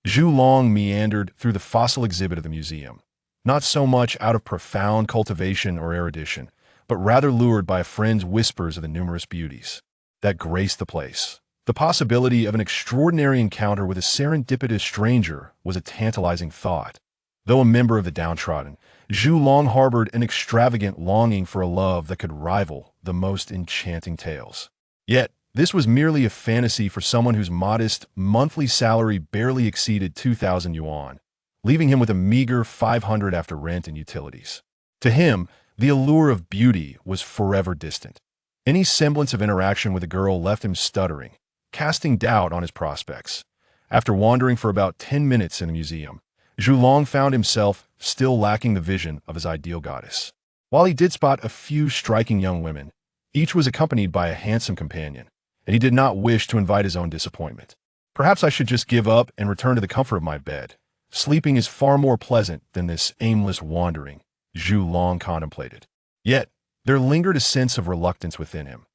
Zhu Long meandered through the fossil exhibit of the museum, not so much out of profound cultivation or erudition, but rather lured by a friend's whispers of the numerous beauties that graced the place. The possibility of an extraordinary encounter with a serendipitous stranger was a tantalizing thought. Though a member of the downtrodden, Zhu Long harbored an extravagant longing for a love that could rival the most enchanting tales. Yet, this was merely a fantasy for someone whose modest monthly salary barely exceeded 2,000 yuan, leaving him with a meager 500 after rent and utilities. To him, the allure of beauty was forever distant. Any semblance of interaction with a girl left him stuttering, casting doubt on his prospects. After wandering for about 10 minutes in the museum, Zhu Long found himself still lacking the vision of his ideal goddess. While he did spot a few striking young women, each was accompanied by a handsome companion, and he did not wish to invite his own disappointment. Perhaps I should just give up and return to the comfort of my bed. Sleeping is far more pleasant than this aimless wandering, Zhu Long contemplated. Yet, there lingered a sense of reluctance within him.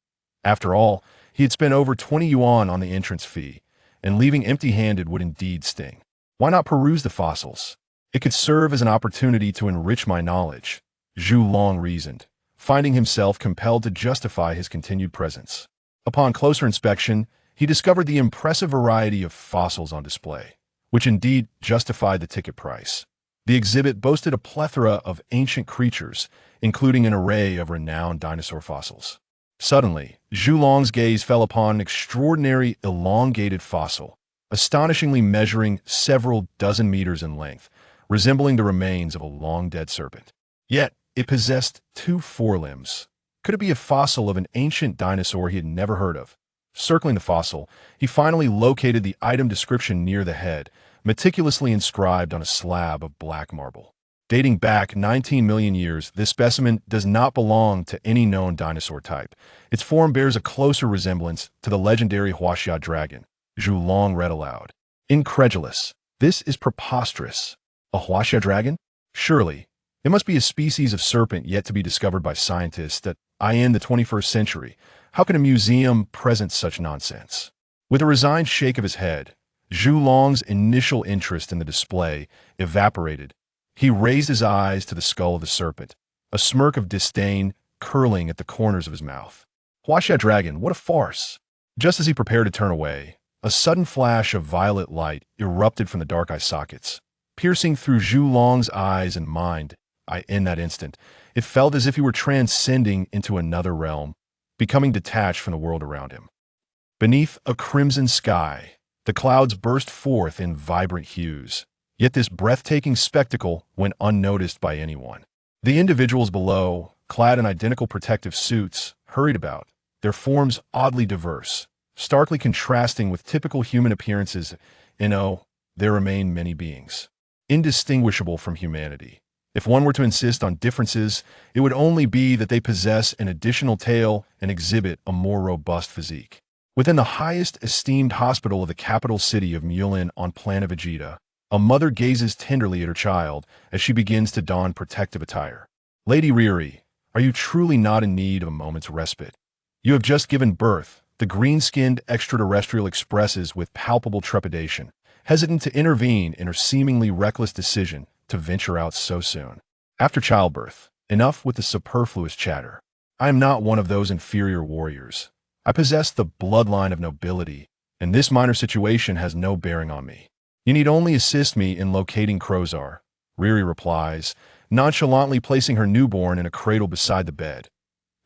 After all, he had spent over 20 yuan on the entrance fee, and leaving empty-handed would indeed sting. Why not peruse the fossils? It could serve as an opportunity to enrich my knowledge, Zhu Long reasoned, finding himself compelled to justify his continued presence. Upon closer inspection, he discovered the impressive variety of fossils on display, which indeed justified the ticket price. The exhibit boasted a plethora of ancient creatures, including an array of renowned dinosaur fossils. Suddenly, Zhu Long's gaze fell upon an extraordinary elongated fossil, astonishingly measuring several dozen meters in length, resembling the remains of a long-dead serpent. Yet, it possessed two forelimbs. Could it be a fossil of an ancient dinosaur he had never heard of? Circling the fossil, he finally located the item description near the head, meticulously inscribed on a slab of black marble. Dating back 19 million years, this specimen does not belong to any known dinosaur type. Its form bears a closer resemblance to the legendary Huaxia dragon, Zhu Long read aloud. Incredulous. This is preposterous. A Huaxia dragon? Surely. It must be a species of serpent yet to be discovered by scientists that in the 21st century. How can a museum present such nonsense? With a resigned shake of his head, Zhu Long's initial interest in the display evaporated. He raised his eyes to the skull of the serpent, a smirk of disdain curling at the corners of his mouth. Huaxia dragon, what a farce! Just as he prepared to turn away, a sudden flash of violet light erupted from the dark eye sockets, piercing through Zhu Long's eyes and mind. In that instant, it felt as if he were transcending into another realm, becoming detached from the world around him. Beneath a crimson sky, the clouds burst forth in vibrant hues. Yet this breathtaking spectacle went unnoticed by anyone. The individuals below, clad in identical protective suits, hurried about, their forms oddly diverse, starkly contrasting with typical human appearances. There remain many beings, indistinguishable from humanity. If one were to insist on differences, it would only be that they possess an additional tail and exhibit a more robust physique. Within the highest esteemed hospital of the capital city of Mulin on planet Vegeta, a mother gazes tenderly at her child as she begins to don protective attire. Lady Riri, are you truly not in need of a moment's respite? You have just given birth, the green-skinned extraterrestrial expresses with palpable trepidation, hesitant to intervene in her seemingly reckless decision to venture out so soon. After childbirth, enough with the superfluous chatter. I am not one of those inferior warriors. I possess the bloodline of nobility, and this minor situation has no bearing on me. You need only assist me in locating Crozar, Riri replies, nonchalantly placing her newborn in a cradle beside the bed.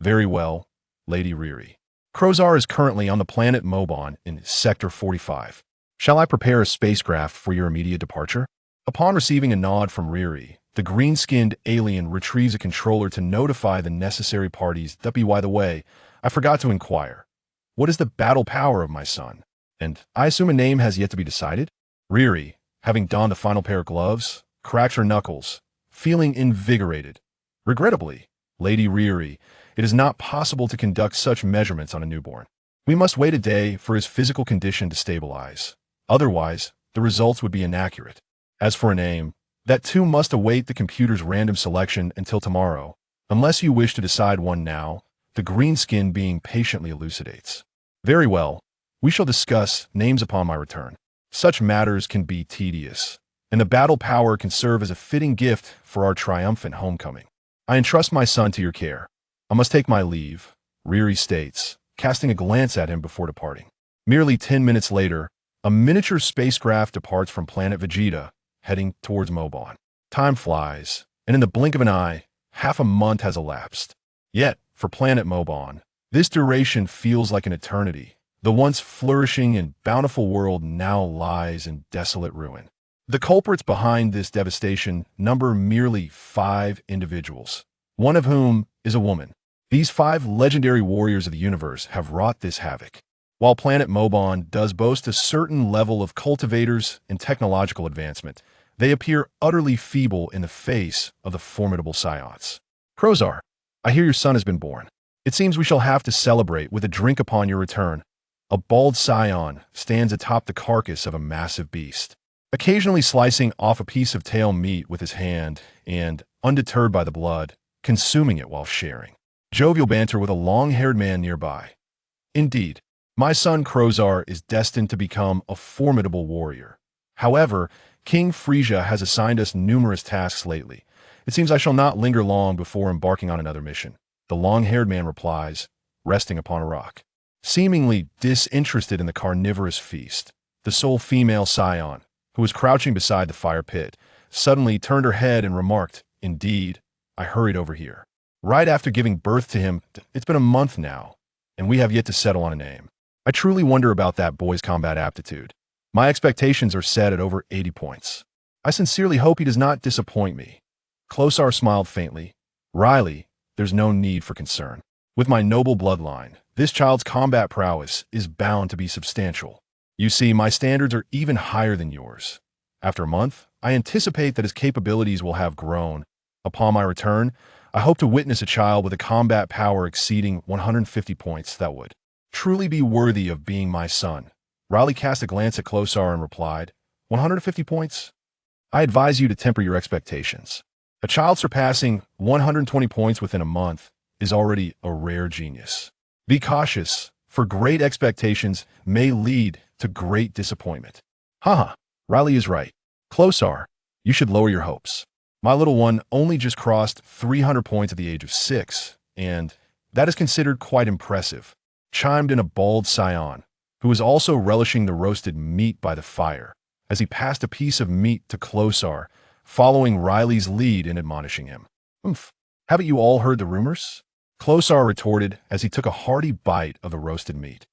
Very well, Lady Riri. Crozar is currently on the planet Mobon in Sector 45. Shall I prepare a spacecraft for your immediate departure? Upon receiving a nod from Riri, the green-skinned alien retrieves a controller to notify the necessary parties. By the way, I forgot to inquire. What is the battle power of my son? And I assume a name has yet to be decided? Riri, having donned the final pair of gloves, cracked her knuckles, feeling invigorated. Regrettably, Lady Riri, it is not possible to conduct such measurements on a newborn. We must wait a day for his physical condition to stabilize. Otherwise, the results would be inaccurate. As for a name, that too must await the computer's random selection until tomorrow. Unless you wish to decide one now, the green-skinned being patiently elucidates. Very well, we shall discuss names upon my return. Such matters can be tedious, and the battle power can serve as a fitting gift for our triumphant homecoming. I entrust my son to your care. I must take my leave, Riri states, casting a glance at him before departing. Merely 10 minutes later, a miniature spacecraft departs from planet Vegeta, heading towards Mobon. Time flies, and in the blink of an eye, half a month has elapsed. Yet, for planet Mobon, this duration feels like an eternity. The once flourishing and bountiful world now lies in desolate ruin. The culprits behind this devastation number merely 5 individuals, one of whom is a woman. These 5 legendary warriors of the universe have wrought this havoc. While planet Mobon does boast a certain level of cultivators and technological advancement, they appear utterly feeble in the face of the formidable Scions. Crozar, I hear your son has been born. It seems we shall have to celebrate with a drink upon your return. A bald Scion stands atop the carcass of a massive beast, occasionally slicing off a piece of tail meat with his hand and, undeterred by the blood, consuming it while sharing. Jovial banter with a long-haired man nearby. Indeed, my son Crozar is destined to become a formidable warrior. However, King Frieza has assigned us numerous tasks lately. It seems I shall not linger long before embarking on another mission. The long-haired man replies, resting upon a rock. Seemingly disinterested in the carnivorous feast, the sole female Scion, who was crouching beside the fire pit, suddenly turned her head and remarked, "Indeed, I hurried over here. Right after giving birth to him, it's been a month now, and we have yet to settle on a name. I truly wonder about that boy's combat aptitude. My expectations are set at over 80 points. I sincerely hope he does not disappoint me." Closar smiled faintly. "Riley, there's no need for concern. With my noble bloodline, this child's combat prowess is bound to be substantial. You see, my standards are even higher than yours. After a month, I anticipate that his capabilities will have grown. Upon my return, I hope to witness a child with a combat power exceeding 150 points that would truly be worthy of being my son." Riley cast a glance at Closar and replied, 150 points? I advise you to temper your expectations. A child surpassing 120 points within a month is already a rare genius. Be cautious, for great expectations may lead to great disappointment. Haha, Riley is right. Closar, you should lower your hopes. My little one only just crossed 300 points at the age of 6, and that is considered quite impressive, chimed in a bald Scion, who was also relishing the roasted meat by the fire, as he passed a piece of meat to Closar, following Riley's lead in admonishing him. Haven't you all heard the rumors? Closar retorted as he took a hearty bite of the roasted meat.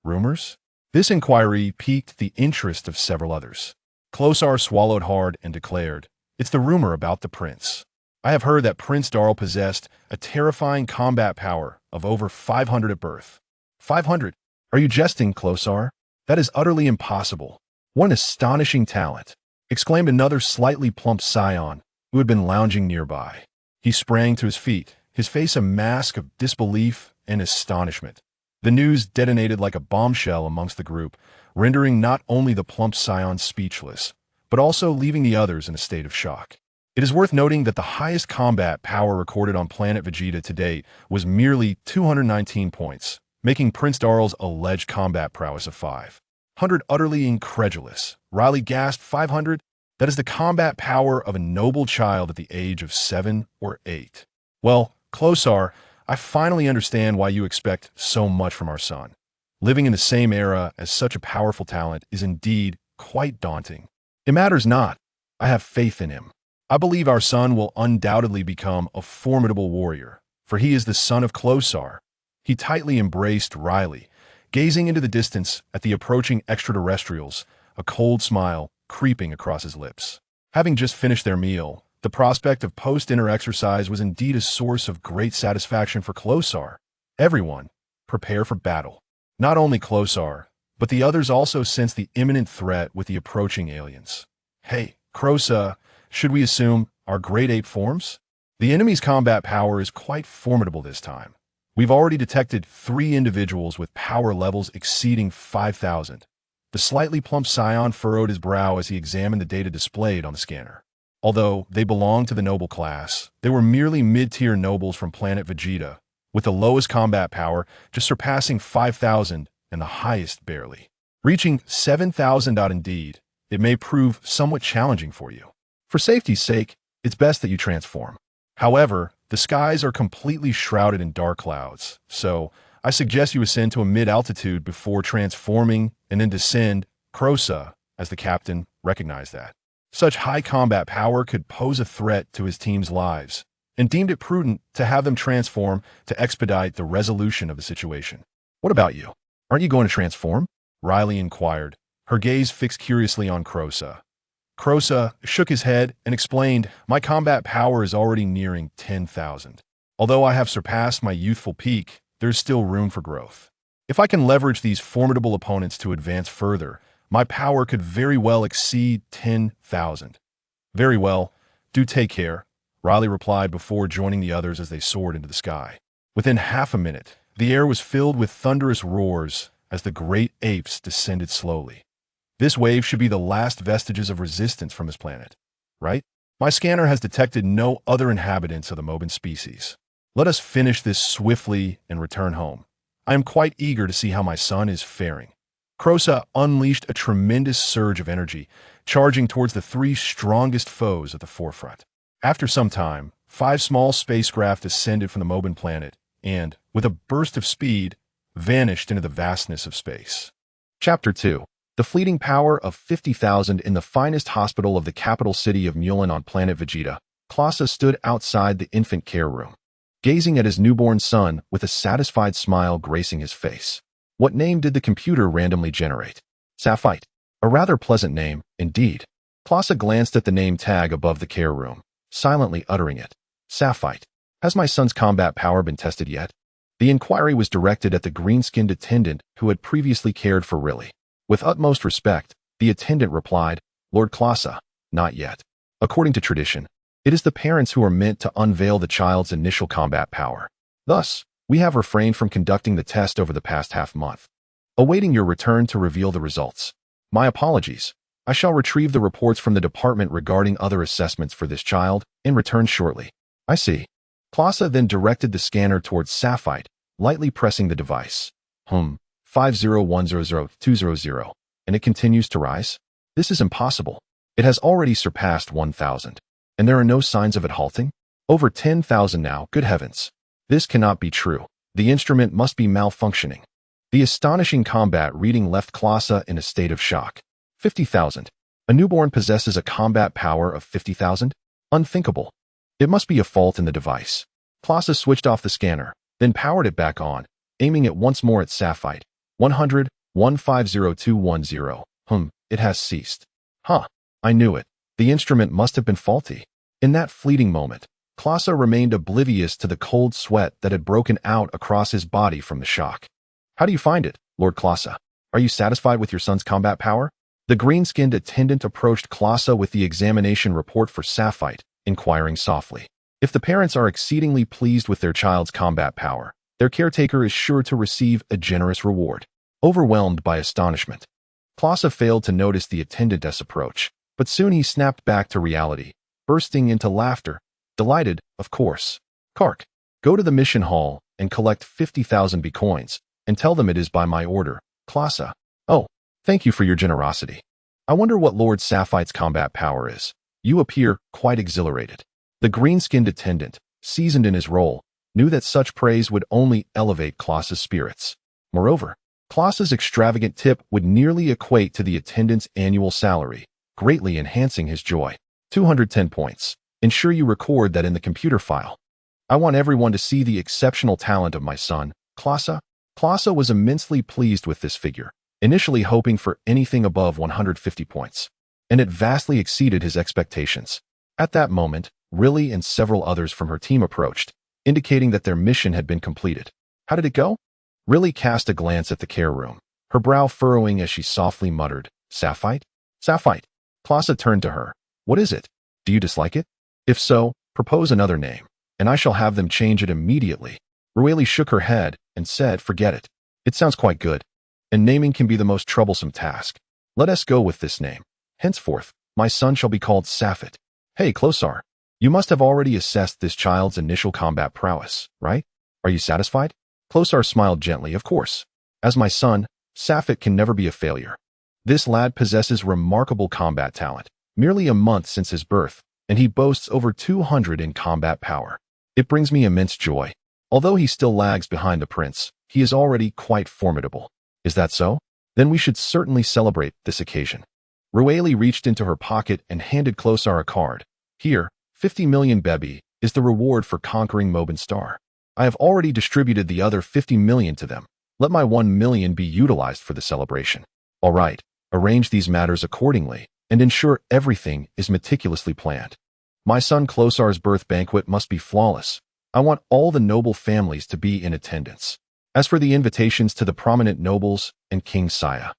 Rumors? This inquiry piqued the interest of several others. Closar swallowed hard and declared, "It's the rumor about the prince. I have heard that Prince Darl possessed a terrifying combat power of over 500 at birth." 500? Are you jesting, Closar? That is utterly impossible. What an astonishing talent, exclaimed another slightly plump Scion who had been lounging nearby. He sprang to his feet, his face a mask of disbelief and astonishment. The news detonated like a bombshell amongst the group, rendering not only the plump Scion speechless, but also leaving the others in a state of shock. It is worth noting that the highest combat power recorded on planet Vegeta to date was merely 219 points, making Prince Darl's alleged combat prowess of 500 utterly incredulous. Riley gasped, 500? That is the combat power of a noble child at the age of 7 or 8. Well, Closar, I finally understand why you expect so much from our son. Living in the same era as such a powerful talent is indeed quite daunting. It matters not. I have faith in him. I believe our son will undoubtedly become a formidable warrior, for he is the son of Closar. He tightly embraced Riley, gazing into the distance at the approaching extraterrestrials, a cold smile creeping across his lips. Having just finished their meal, the prospect of post-dinner exercise was indeed a source of great satisfaction for Closar. Everyone, prepare for battle. Not only Closar, but the others also sensed the imminent threat with the approaching aliens. Hey, Crosa, should we assume our grade 8 forms? The enemy's combat power is quite formidable this time. We've already detected 3 individuals with power levels exceeding 5,000. The slightly plump Scion furrowed his brow as he examined the data displayed on the scanner. Although they belonged to the noble class, they were merely mid-tier nobles from planet Vegeta, with the lowest combat power just surpassing 5,000 and the highest barely Reaching 7,000. Indeed, it may prove somewhat challenging for you. For safety's sake, it's best that you transform. However, the skies are completely shrouded in dark clouds, so I suggest you ascend to a mid-altitude before transforming and then descend. Crosa, as the captain, recognized that such high combat power could pose a threat to his team's lives, and deemed it prudent to have them transform to expedite the resolution of the situation. What about you? Aren't you going to transform? Riley inquired, her gaze fixed curiously on Crosa. Crosa shook his head and explained, my combat power is already nearing 10,000. Although I have surpassed my youthful peak, there's still room for growth. If I can leverage these formidable opponents to advance further, my power could very well exceed 10,000. Very well. Do take care, Riley replied before joining the others as they soared into the sky. Within half a minute, the air was filled with thunderous roars as the great apes descended slowly. This wave should be the last vestiges of resistance from this planet, right? My scanner has detected no other inhabitants of the Moban species. Let us finish this swiftly and return home. I am quite eager to see how my son is faring. Crosa unleashed a tremendous surge of energy, charging towards the three strongest foes at the forefront. After some time, 5 small spacecraft ascended from the Moban planet and, with a burst of speed, vanished into the vastness of space. Chapter 2. The fleeting power of 50,000 in the finest hospital of the capital city of Mulin on planet Vegeta, Clausa stood outside the infant care room, gazing at his newborn son with a satisfied smile gracing his face. What name did the computer randomly generate? Sapphite. A rather pleasant name, indeed. Clausa glanced at the name tag above the care room, silently uttering it. Sapphite. Has my son's combat power been tested yet? The inquiry was directed at the green-skinned attendant who had previously cared for Riley. With utmost respect, the attendant replied, Lord Clausa, not yet. According to tradition, it is the parents who are meant to unveil the child's initial combat power. Thus, we have refrained from conducting the test over the past half-month, awaiting your return to reveal the results. My apologies. I shall retrieve the reports from the department regarding other assessments for this child and return shortly. I see. Clausa then directed the scanner towards Sapphite, lightly pressing the device. 50100,200, and it continues to rise? This is impossible. It has already surpassed 1,000, and there are no signs of it halting? Over 10,000 now, good heavens. This cannot be true. The instrument must be malfunctioning. The astonishing combat reading left Clausa in a state of shock. 50,000. A newborn possesses a combat power of 50,000? Unthinkable. It must be a fault in the device. Clausa switched off the scanner, then powered it back on, aiming it once more at Sapphite. 100,150,210. It has ceased. I knew it. The instrument must have been faulty. In that fleeting moment, Clausa remained oblivious to the cold sweat that had broken out across his body from the shock. How do you find it, Lord Clausa? Are you satisfied with your son's combat power? The green-skinned attendant approached Clausa with the examination report for Sapphite, inquiring softly. If the parents are exceedingly pleased with their child's combat power, their caretaker is sure to receive a generous reward. Overwhelmed by astonishment, Clausa failed to notice the attendant's approach, but soon he snapped back to reality, bursting into laughter. Delighted, of course. Kark, go to the mission hall and collect 50,000 B-coins, and tell them it is by my order, Clausa. Oh, thank you for your generosity. I wonder what Lord Sapphite's combat power is. You appear quite exhilarated. The green-skinned attendant, seasoned in his role, knew that such praise would only elevate Clausa's spirits. Moreover, Clausa's extravagant tip would nearly equate to the attendant's annual salary, greatly enhancing his joy. 210 points. Ensure you record that in the computer file. I want everyone to see the exceptional talent of my son, Clausa. Clausa was immensely pleased with this figure, initially hoping for anything above 150 points, and it vastly exceeded his expectations. At that moment, Riley and several others from her team approached, indicating that their mission had been completed. How did it go? Riley cast a glance at the care room, her brow furrowing as she softly muttered, Sapphite? Sapphite. Clausa turned to her. What is it? Do you dislike it? If so, propose another name, and I shall have them change it immediately. Riley shook her head and said, forget it. It sounds quite good, and naming can be the most troublesome task. Let us go with this name. Henceforth, my son shall be called Sapphite. Hey, Closar, you must have already assessed this child's initial combat prowess, right? Are you satisfied? Closar smiled gently, of course. As my son, Safet can never be a failure. This lad possesses remarkable combat talent, merely a month since his birth, and he boasts over 200 in combat power. It brings me immense joy. Although he still lags behind the prince, he is already quite formidable. Is that so? Then we should certainly celebrate this occasion. Rueli reached into her pocket and handed Klosar a card. Here, 50 million Bebi is the reward for conquering Mobin Star. I have already distributed the other 50 million to them. Let my 1 million be utilized for the celebration. All right, arrange these matters accordingly and ensure everything is meticulously planned. My son Klosar's birth banquet must be flawless. I want all the noble families to be in attendance. As for the invitations to the prominent nobles and King Saya,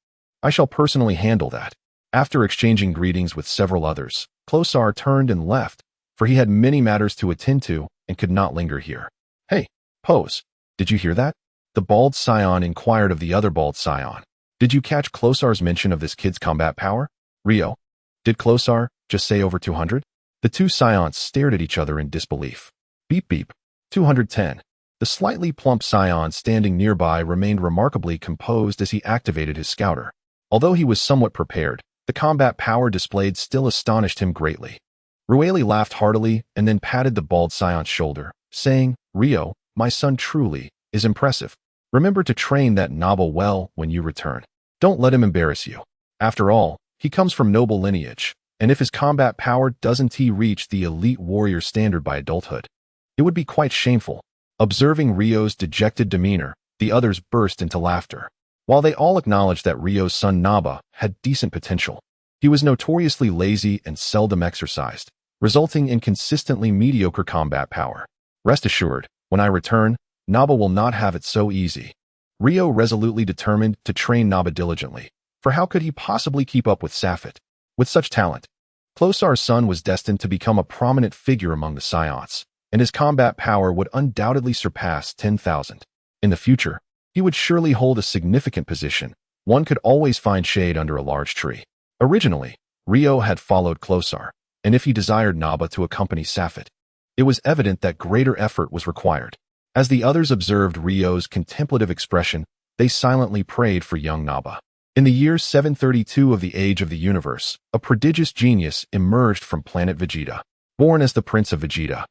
I shall personally handle that. After exchanging greetings with several others, Klosar turned and left, for he had many matters to attend to and could not linger here. Hey, Pose, did you hear that? The bald scion inquired of the other bald scion. Did you catch Klosar's mention of this kid's combat power? Rio, did Klosar just say over 200? The two scions stared at each other in disbelief. Beep beep, 210. The slightly plump scion standing nearby remained remarkably composed as he activated his scouter. Although he was somewhat prepared, the combat power displayed still astonished him greatly. Rueli laughed heartily and then patted the bald scion's shoulder, saying, Rio, my son truly is impressive. Remember to train that Naba well when you return. Don't let him embarrass you. After all, he comes from noble lineage, and if his combat power doesn't reach the elite warrior standard by adulthood, it would be quite shameful. Observing Rio's dejected demeanor, the others burst into laughter. While they all acknowledged that Rio's son Naba had decent potential, he was notoriously lazy and seldom exercised, resulting in consistently mediocre combat power. Rest assured, when I return, Naba will not have it so easy. Rio resolutely determined to train Naba diligently, for how could he possibly keep up with Safet? With such talent, Klosar's son was destined to become a prominent figure among the scions, and his combat power would undoubtedly surpass 10,000. In the future, he would surely hold a significant position. One could always find shade under a large tree. Originally, Rio had followed Klosar, and if he desired Naba to accompany Safet, it was evident that greater effort was required. As the others observed Rio's contemplative expression, they silently prayed for young Naba. In the year 732 of the Age of the Universe, a prodigious genius emerged from planet Vegeta. Born as the Prince of Vegeta,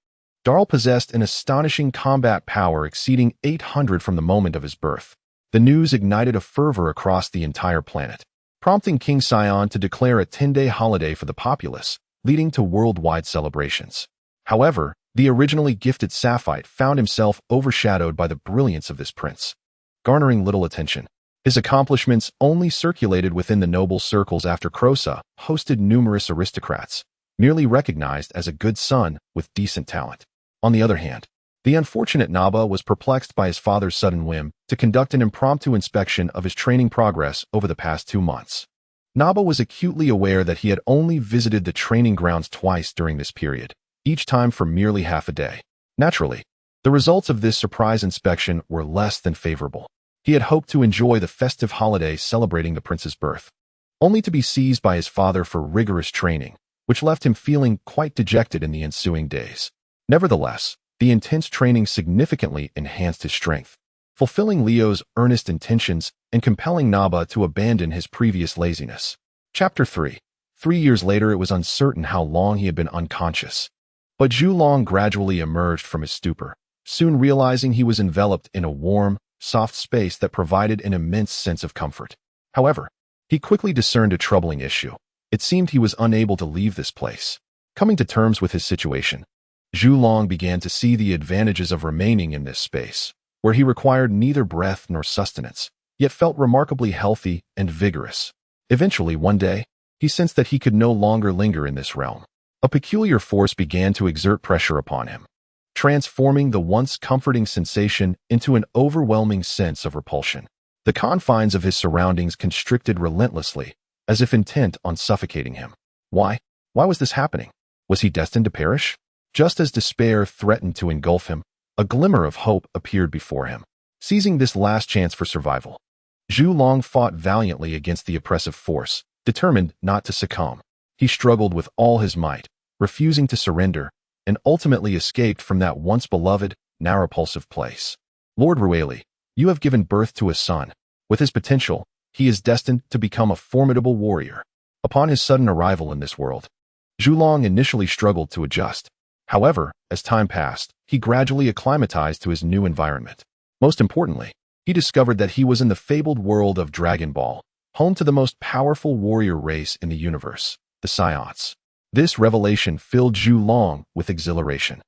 Darl possessed an astonishing combat power exceeding 800 from the moment of his birth. The news ignited a fervor across the entire planet, prompting King Sion to declare a 10-day holiday for the populace, leading to worldwide celebrations. However, the originally gifted Safite found himself overshadowed by the brilliance of this prince, garnering little attention. His accomplishments only circulated within the noble circles after Krosa hosted numerous aristocrats, merely recognized as a good son with decent talent. On the other hand, the unfortunate Naba was perplexed by his father's sudden whim to conduct an impromptu inspection of his training progress over the past 2 months. Naba was acutely aware that he had only visited the training grounds twice during this period, each time for merely half a day. Naturally, the results of this surprise inspection were less than favorable. He had hoped to enjoy the festive holiday celebrating the prince's birth, only to be seized by his father for rigorous training, which left him feeling quite dejected in the ensuing days. Nevertheless, the intense training significantly enhanced his strength, fulfilling Leo's earnest intentions and compelling Naba to abandon his previous laziness. Chapter 3. 3 years later, it was uncertain how long he had been unconscious. But Zhulong gradually emerged from his stupor, soon realizing he was enveloped in a warm, soft space that provided an immense sense of comfort. However, he quickly discerned a troubling issue. It seemed he was unable to leave this place. Coming to terms with his situation, Zhulong began to see the advantages of remaining in this space, where he required neither breath nor sustenance, yet felt remarkably healthy and vigorous. Eventually, one day, he sensed that he could no longer linger in this realm. A peculiar force began to exert pressure upon him, transforming the once comforting sensation into an overwhelming sense of repulsion. The confines of his surroundings constricted relentlessly, as if intent on suffocating him. Why? Why was this happening? Was he destined to perish? Just as despair threatened to engulf him, a glimmer of hope appeared before him. Seizing this last chance for survival, Zhulong fought valiantly against the oppressive force, determined not to succumb. He struggled with all his might, refusing to surrender, and ultimately escaped from that once beloved, now repulsive place. Lord Rueli, you have given birth to a son. With his potential, he is destined to become a formidable warrior. Upon his sudden arrival in this world, Zhulong initially struggled to adjust. However, as time passed, he gradually acclimatized to his new environment. Most importantly, he discovered that he was in the fabled world of Dragon Ball, home to the most powerful warrior race in the universe, the Saiyans. This revelation filled Zhulong with exhilaration,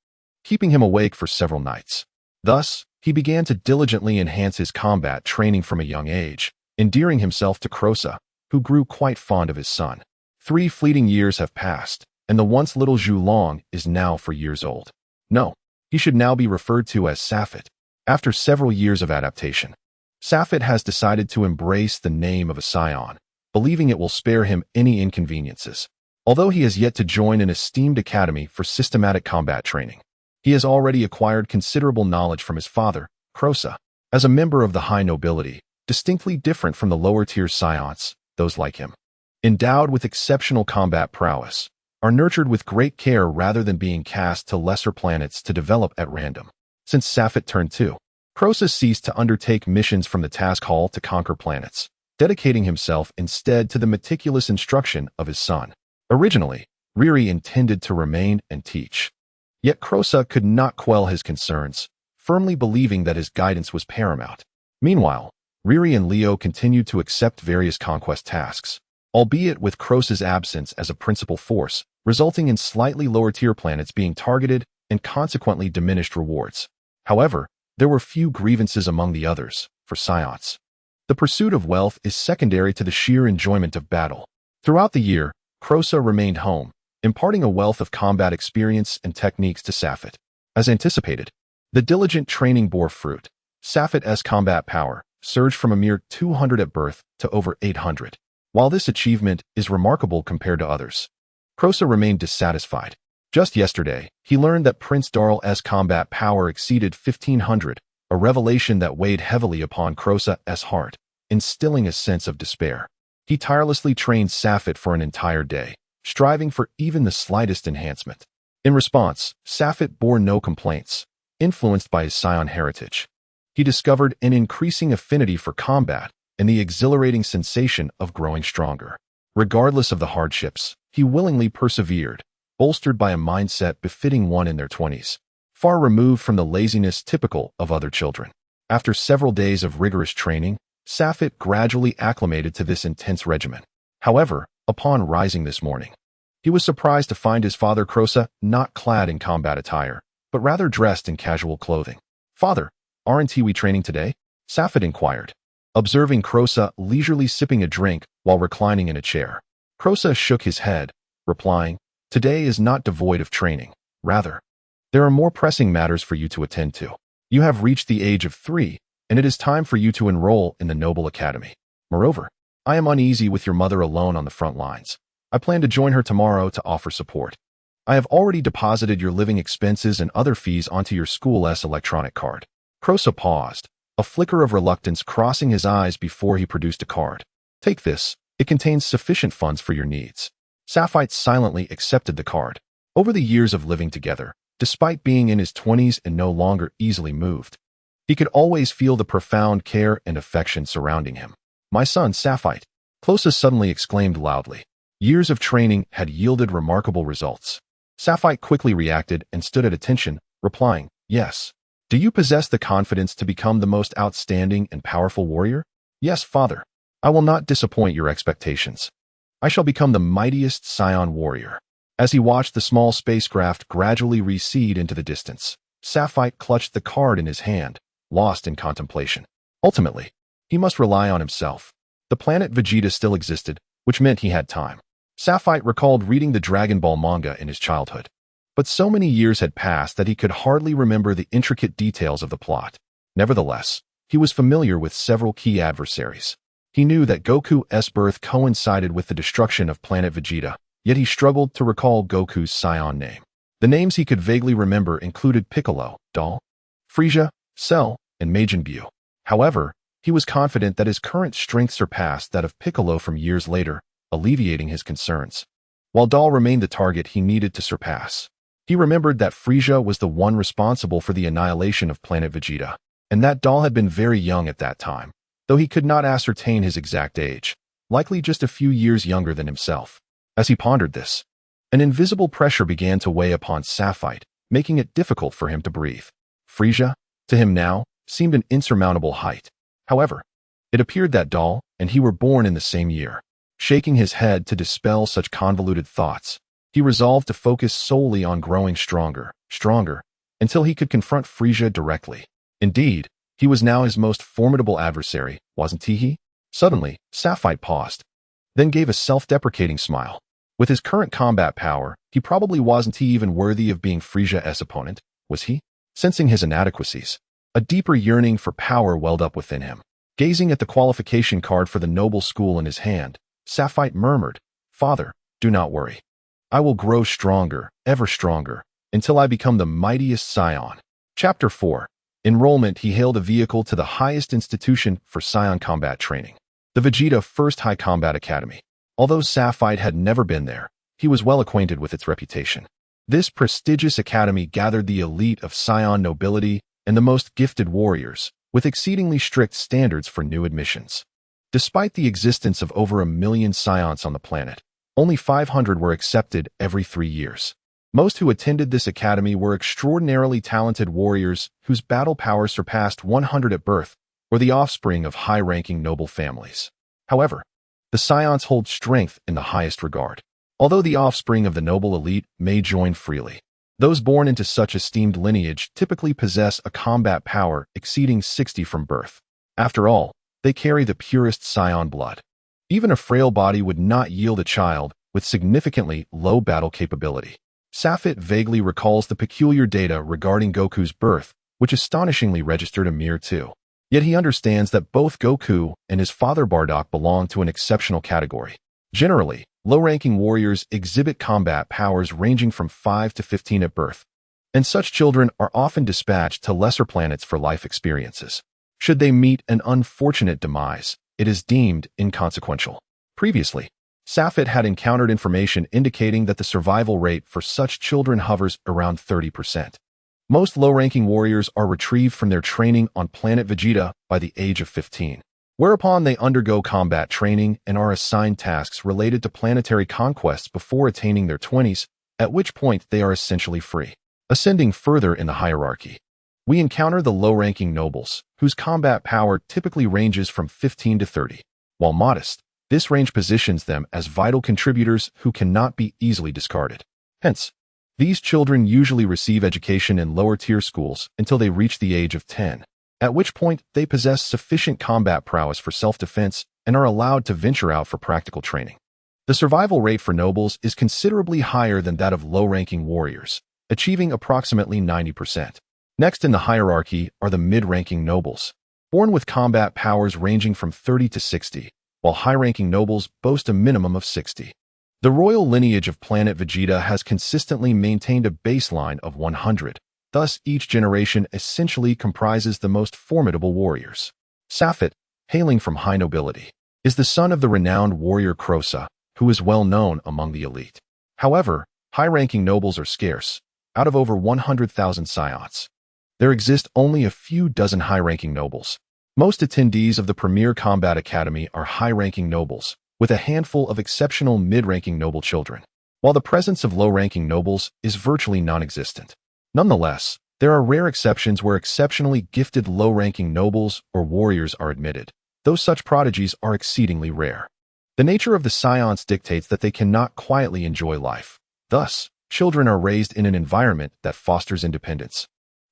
keeping him awake for several nights. Thus, he began to diligently enhance his combat training from a young age, endearing himself to Crosa, who grew quite fond of his son. 3 fleeting years have passed, and the once little Zhulong is now 4 years old. No, he should now be referred to as Safet. After several years of adaptation, Safet has decided to embrace the name of a Saiyan, believing it will spare him any inconveniences. Although he has yet to join an esteemed academy for systematic combat training, he has already acquired considerable knowledge from his father, Crosa. As a member of the high nobility, distinctly different from the lower-tier Saiyans, those like him, endowed with exceptional combat prowess, are nurtured with great care rather than being cast to lesser planets to develop at random. Since Safet turned 2, Crosa ceased to undertake missions from the task hall to conquer planets, dedicating himself instead to the meticulous instruction of his son. Originally, Riri intended to remain and teach. Yet Crosa could not quell his concerns, firmly believing that his guidance was paramount. Meanwhile, Riri and Leo continued to accept various conquest tasks, albeit with Crosa's absence as a principal force, resulting in slightly lower-tier planets being targeted and consequently diminished rewards. However, there were few grievances among the others. For Saiyans, the pursuit of wealth is secondary to the sheer enjoyment of battle. Throughout the year, Crosa remained home, imparting a wealth of combat experience and techniques to Safet. As anticipated, the diligent training bore fruit. Safet's combat power surged from a mere 200 at birth to over 800. While this achievement is remarkable compared to others, Crosa remained dissatisfied. Just yesterday, he learned that Prince Darl's combat power exceeded 1500, a revelation that weighed heavily upon Crosa's heart, instilling a sense of despair. He tirelessly trained Safet for an entire day, striving for even the slightest enhancement. In response, Safet bore no complaints. Influenced by his Saiyan heritage, he discovered an increasing affinity for combat and the exhilarating sensation of growing stronger. Regardless of the hardships, he willingly persevered, bolstered by a mindset befitting one in their 20s, far removed from the laziness typical of other children. After several days of rigorous training, Safet gradually acclimated to this intense regimen. However, upon rising this morning, he was surprised to find his father Crosa not clad in combat attire, but rather dressed in casual clothing. "Father, aren't we training today?" Safet inquired, observing Crosa leisurely sipping a drink while reclining in a chair. Crosa shook his head, replying, "Today is not devoid of training. Rather, there are more pressing matters for you to attend to. You have reached the age of 3, and it is time for you to enroll in the Noble Academy. Moreover, I am uneasy with your mother alone on the front lines. I plan to join her tomorrow to offer support. I have already deposited your living expenses and other fees onto your school's electronic card." Crosa paused, a flicker of reluctance crossing his eyes before he produced a card. "Take this. It contains sufficient funds for your needs." Safet silently accepted the card. Over the years of living together, despite being in his 20s and no longer easily moved, he could always feel the profound care and affection surrounding him. "My son, Safet," Crosa suddenly exclaimed loudly. Years of training had yielded remarkable results. Safet quickly reacted and stood at attention, replying, "Yes. Do you possess the confidence to become the most outstanding and powerful warrior?" "Yes, father. I will not disappoint your expectations. I shall become the mightiest Saiyan warrior." As he watched the small spacecraft gradually recede into the distance, Safet clutched the card in his hand, lost in contemplation. Ultimately, he must rely on himself. The planet Vegeta still existed, which meant he had time. Safet recalled reading the Dragon Ball manga in his childhood, but so many years had passed that he could hardly remember the intricate details of the plot. Nevertheless, he was familiar with several key adversaries. He knew that Goku's birth coincided with the destruction of planet Vegeta, yet he struggled to recall Goku's Saiyan name. The names he could vaguely remember included Piccolo, Dal, Frieza, Cell, and Majin Buu. However, he was confident that his current strength surpassed that of Piccolo from years later, alleviating his concerns. While Dal remained the target he needed to surpass, he remembered that Frieza was the one responsible for the annihilation of planet Vegeta, and that Dal had been very young at that time. though he could not ascertain his exact age, likely just a few years younger than himself. As he pondered this, an invisible pressure began to weigh upon Sapphire, making it difficult for him to breathe. Frieza, to him now, seemed an insurmountable height. However, it appeared that Doll and he were born in the same year. Shaking his head to dispel such convoluted thoughts, he resolved to focus solely on growing stronger, until he could confront Frieza directly. Indeed, he was now his most formidable adversary, wasn't he? Suddenly, Sapphire paused, then gave a self-deprecating smile. With his current combat power, he probably wasn't even worthy of being Frieza's opponent, was he? Sensing his inadequacies, a deeper yearning for power welled up within him. Gazing at the qualification card for the noble school in his hand, Sapphire murmured, "Father, do not worry. I will grow stronger, ever stronger, until I become the mightiest scion." Chapter 4. Enrollment. He hailed a vehicle to the highest institution for scion combat training, the Vegeta First High Combat Academy. Although Sapphire had never been there, he was well acquainted with its reputation. This prestigious academy gathered the elite of scion nobility and the most gifted warriors, with exceedingly strict standards for new admissions. Despite the existence of over 1 million scions on the planet, only 500 were accepted every 3 years. Most who attended this academy were extraordinarily talented warriors whose battle power surpassed 100 at birth, or the offspring of high-ranking noble families. However, the scions hold strength in the highest regard. Although the offspring of the noble elite may join freely, those born into such esteemed lineage typically possess a combat power exceeding 60 from birth. After all, they carry the purest scion blood. Even a frail body would not yield a child with significantly low battle capability. Sapphire vaguely recalls the peculiar data regarding Goku's birth, which astonishingly registered a mere 2. Yet he understands that both Goku and his father Bardock belong to an exceptional category. Generally, low-ranking warriors exhibit combat powers ranging from 5 to 15 at birth, and such children are often dispatched to lesser planets for life experiences. Should they meet an unfortunate demise, it is deemed inconsequential. Previously, Sapphire had encountered information indicating that the survival rate for such children hovers around 30%. Most low-ranking warriors are retrieved from their training on planet Vegeta by the age of 15, whereupon they undergo combat training and are assigned tasks related to planetary conquests before attaining their 20s, at which point they are essentially free. Ascending further in the hierarchy, we encounter the low-ranking nobles, whose combat power typically ranges from 15 to 30. While modest, this range positions them as vital contributors who cannot be easily discarded. Hence, these children usually receive education in lower-tier schools until they reach the age of 10, at which point they possess sufficient combat prowess for self-defense and are allowed to venture out for practical training. The survival rate for nobles is considerably higher than that of low-ranking warriors, achieving approximately 90%. Next in the hierarchy are the mid-ranking nobles, born with combat powers ranging from 30 to 60, while high-ranking nobles boast a minimum of 60. The royal lineage of planet Vegeta has consistently maintained a baseline of 100, thus each generation essentially comprises the most formidable warriors. Sapphire, hailing from high nobility, is the son of the renowned warrior Crossa, who is well known among the elite. However, high-ranking nobles are scarce. Out of over 100,000 scions, there exist only a few dozen high-ranking nobles. Most attendees of the Premier Combat Academy are high-ranking nobles, with a handful of exceptional mid-ranking noble children, while the presence of low-ranking nobles is virtually non-existent. Nonetheless, there are rare exceptions where exceptionally gifted low-ranking nobles or warriors are admitted, though such prodigies are exceedingly rare. The nature of the scions dictates that they cannot quietly enjoy life. Thus, children are raised in an environment that fosters independence,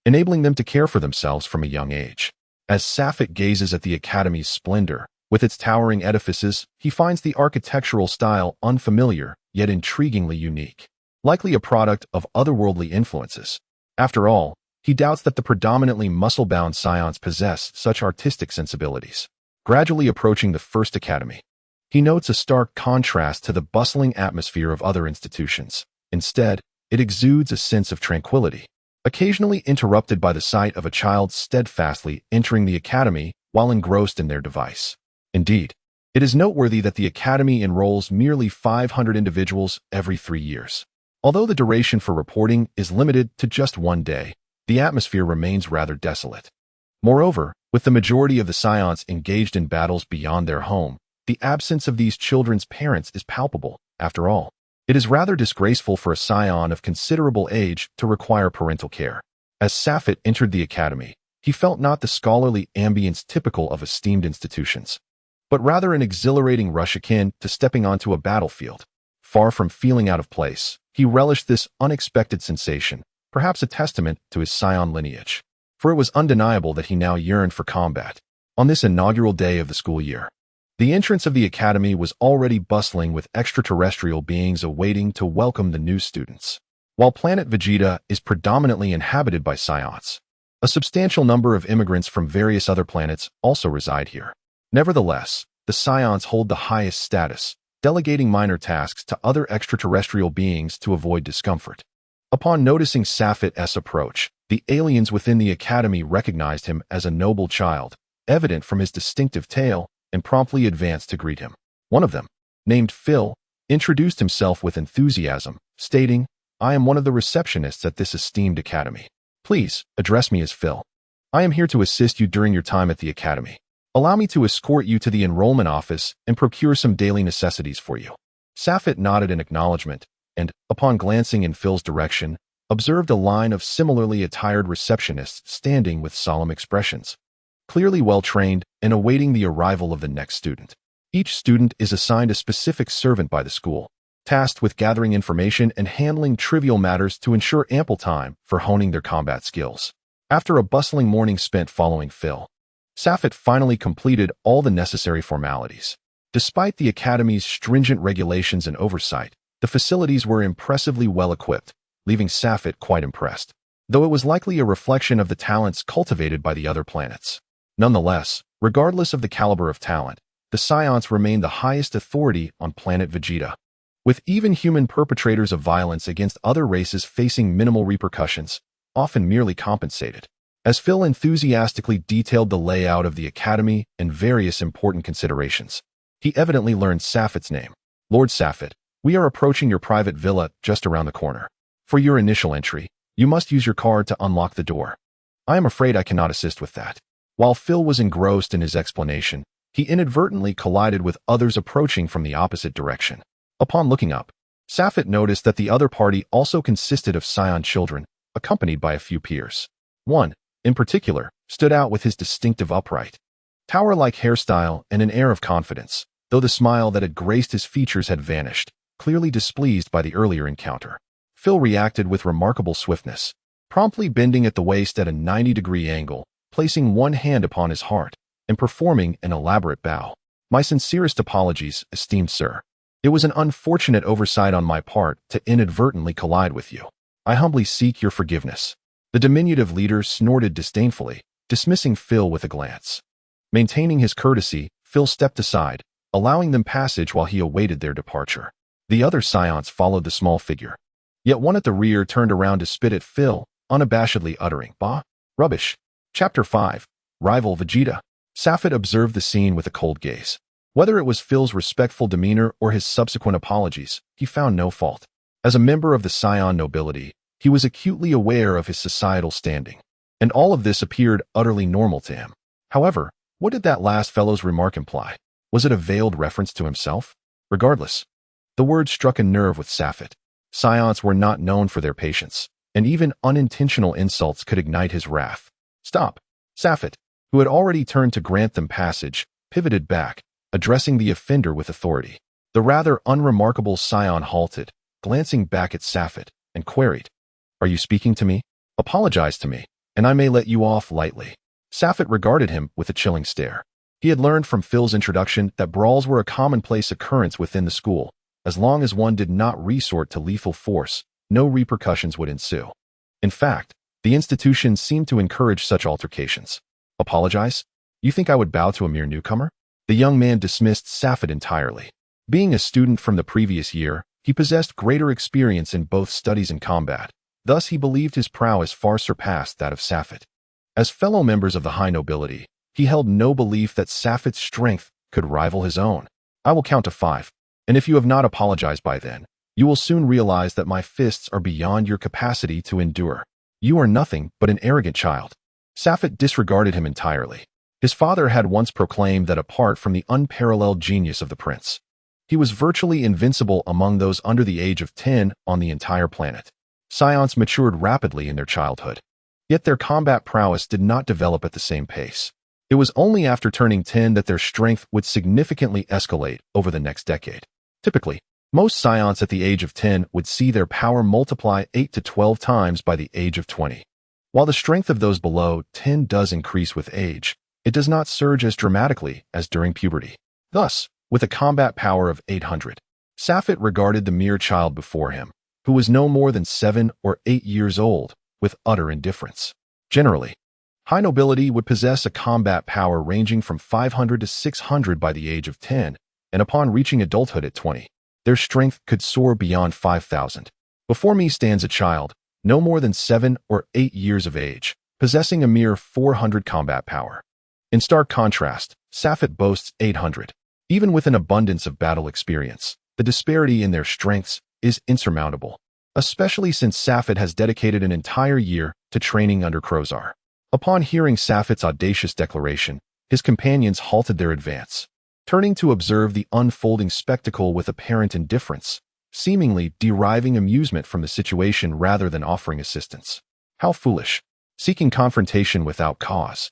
enabling them to care for themselves from a young age. As Sapphire gazes at the Academy's splendor, with its towering edifices, he finds the architectural style unfamiliar, yet intriguingly unique, likely a product of otherworldly influences. After all, he doubts that the predominantly muscle-bound scions possess such artistic sensibilities. Gradually approaching the First Academy, he notes a stark contrast to the bustling atmosphere of other institutions. Instead, it exudes a sense of tranquility, occasionally interrupted by the sight of a child steadfastly entering the academy while engrossed in their device. Indeed, it is noteworthy that the academy enrolls merely 500 individuals every 3 years. Although the duration for reporting is limited to just 1 day, the atmosphere remains rather desolate. Moreover, with the majority of the scions engaged in battles beyond their home, the absence of these children's parents is palpable. After all, it is rather disgraceful for a scion of considerable age to require parental care. As Safet entered the academy, he felt not the scholarly ambience typical of esteemed institutions, but rather an exhilarating rush akin to stepping onto a battlefield. Far from feeling out of place, he relished this unexpected sensation, perhaps a testament to his scion lineage, for it was undeniable that he now yearned for combat. On this inaugural day of the school year, the entrance of the academy was already bustling with extraterrestrial beings awaiting to welcome the new students. While planet Vegeta is predominantly inhabited by scions, a substantial number of immigrants from various other planets also reside here. Nevertheless, the scions hold the highest status, delegating minor tasks to other extraterrestrial beings to avoid discomfort. Upon noticing Safet's approach, the aliens within the academy recognized him as a noble child, evident from his distinctive tail, and promptly advanced to greet him. One of them, named Phil, introduced himself with enthusiasm, stating, "I am one of the receptionists at this esteemed academy. Please, address me as Phil. I am here to assist you during your time at the academy. Allow me to escort you to the enrollment office and procure some daily necessities for you." Safet nodded in acknowledgement, and, upon glancing in Phil's direction, observed a line of similarly attired receptionists standing with solemn expressions, clearly well-trained and awaiting the arrival of the next student. Each student is assigned a specific servant by the school, tasked with gathering information and handling trivial matters to ensure ample time for honing their combat skills. After a bustling morning spent following Phil, Safet finally completed all the necessary formalities. Despite the academy's stringent regulations and oversight, the facilities were impressively well-equipped, leaving Safet quite impressed, though it was likely a reflection of the talents cultivated by the other planets. Nonetheless, regardless of the caliber of talent, the scions remained the highest authority on planet Vegeta, with even human perpetrators of violence against other races facing minimal repercussions, often merely compensated. As Phil enthusiastically detailed the layout of the academy and various important considerations, he evidently learned Safet's name. "Lord Safet, we are approaching your private villa just around the corner. For your initial entry, you must use your card to unlock the door. I am afraid I cannot assist with that." While Phil was engrossed in his explanation, he inadvertently collided with others approaching from the opposite direction. Upon looking up, Safet noticed that the other party also consisted of scion children, accompanied by a few peers. One, in particular, stood out with his distinctive upright, tower-like hairstyle and an air of confidence, though the smile that had graced his features had vanished, clearly displeased by the earlier encounter. Phil reacted with remarkable swiftness, promptly bending at the waist at a 90-degree angle, placing one hand upon his heart, and performing an elaborate bow. "My sincerest apologies, esteemed sir. It was an unfortunate oversight on my part to inadvertently collide with you. I humbly seek your forgiveness." The diminutive leader snorted disdainfully, dismissing Phil with a glance. Maintaining his courtesy, Phil stepped aside, allowing them passage while he awaited their departure. The other scions followed the small figure. Yet one at the rear turned around to spit at Phil, unabashedly uttering, "Bah, rubbish." Chapter 5. Rival Vegeta. Safet observed the scene with a cold gaze. Whether it was Phil's respectful demeanor or his subsequent apologies, he found no fault. As a member of the scion nobility, he was acutely aware of his societal standing, and all of this appeared utterly normal to him. However, what did that last fellow's remark imply? Was it a veiled reference to himself? Regardless, the word struck a nerve with Safet. Scions were not known for their patience, and even unintentional insults could ignite his wrath. "Stop!" Safet, who had already turned to grant them passage, pivoted back, addressing the offender with authority. The rather unremarkable scion halted, glancing back at Safet, and queried, "Are you speaking to me? Apologize to me, and I may let you off lightly." Safet regarded him with a chilling stare. He had learned from Phil's introduction that brawls were a commonplace occurrence within the school. As long as one did not resort to lethal force, no repercussions would ensue. In fact, the institution seemed to encourage such altercations. "Apologize? You think I would bow to a mere newcomer?" The young man dismissed Safet entirely. Being a student from the previous year, he possessed greater experience in both studies and combat. Thus he believed his prowess far surpassed that of Safet. As fellow members of the high nobility, he held no belief that Safet's strength could rival his own. "I will count to 5, and if you have not apologized by then, you will soon realize that my fists are beyond your capacity to endure. You are nothing but an arrogant child." Safet disregarded him entirely. His father had once proclaimed that apart from the unparalleled genius of the prince, he was virtually invincible among those under the age of 10 on the entire planet. Scions matured rapidly in their childhood, yet their combat prowess did not develop at the same pace. It was only after turning 10 that their strength would significantly escalate over the next decade. Typically, most scions at the age of 10 would see their power multiply 8 to 12 times by the age of 20. While the strength of those below 10 does increase with age, it does not surge as dramatically as during puberty. Thus, with a combat power of 800, Safet regarded the mere child before him, who was no more than 7 or 8 years old, with utter indifference. Generally, high nobility would possess a combat power ranging from 500 to 600 by the age of 10, and upon reaching adulthood at 20, their strength could soar beyond 5,000. Before me stands a child, no more than 7 or 8 years of age, possessing a mere 400 combat power. In stark contrast, Safet boasts 800. Even with an abundance of battle experience, the disparity in their strengths is insurmountable, especially since Safet has dedicated an entire year to training under Crozar. Upon hearing Safet's audacious declaration, his companions halted their advance, turning to observe the unfolding spectacle with apparent indifference, seemingly deriving amusement from the situation rather than offering assistance. How foolish, seeking confrontation without cause.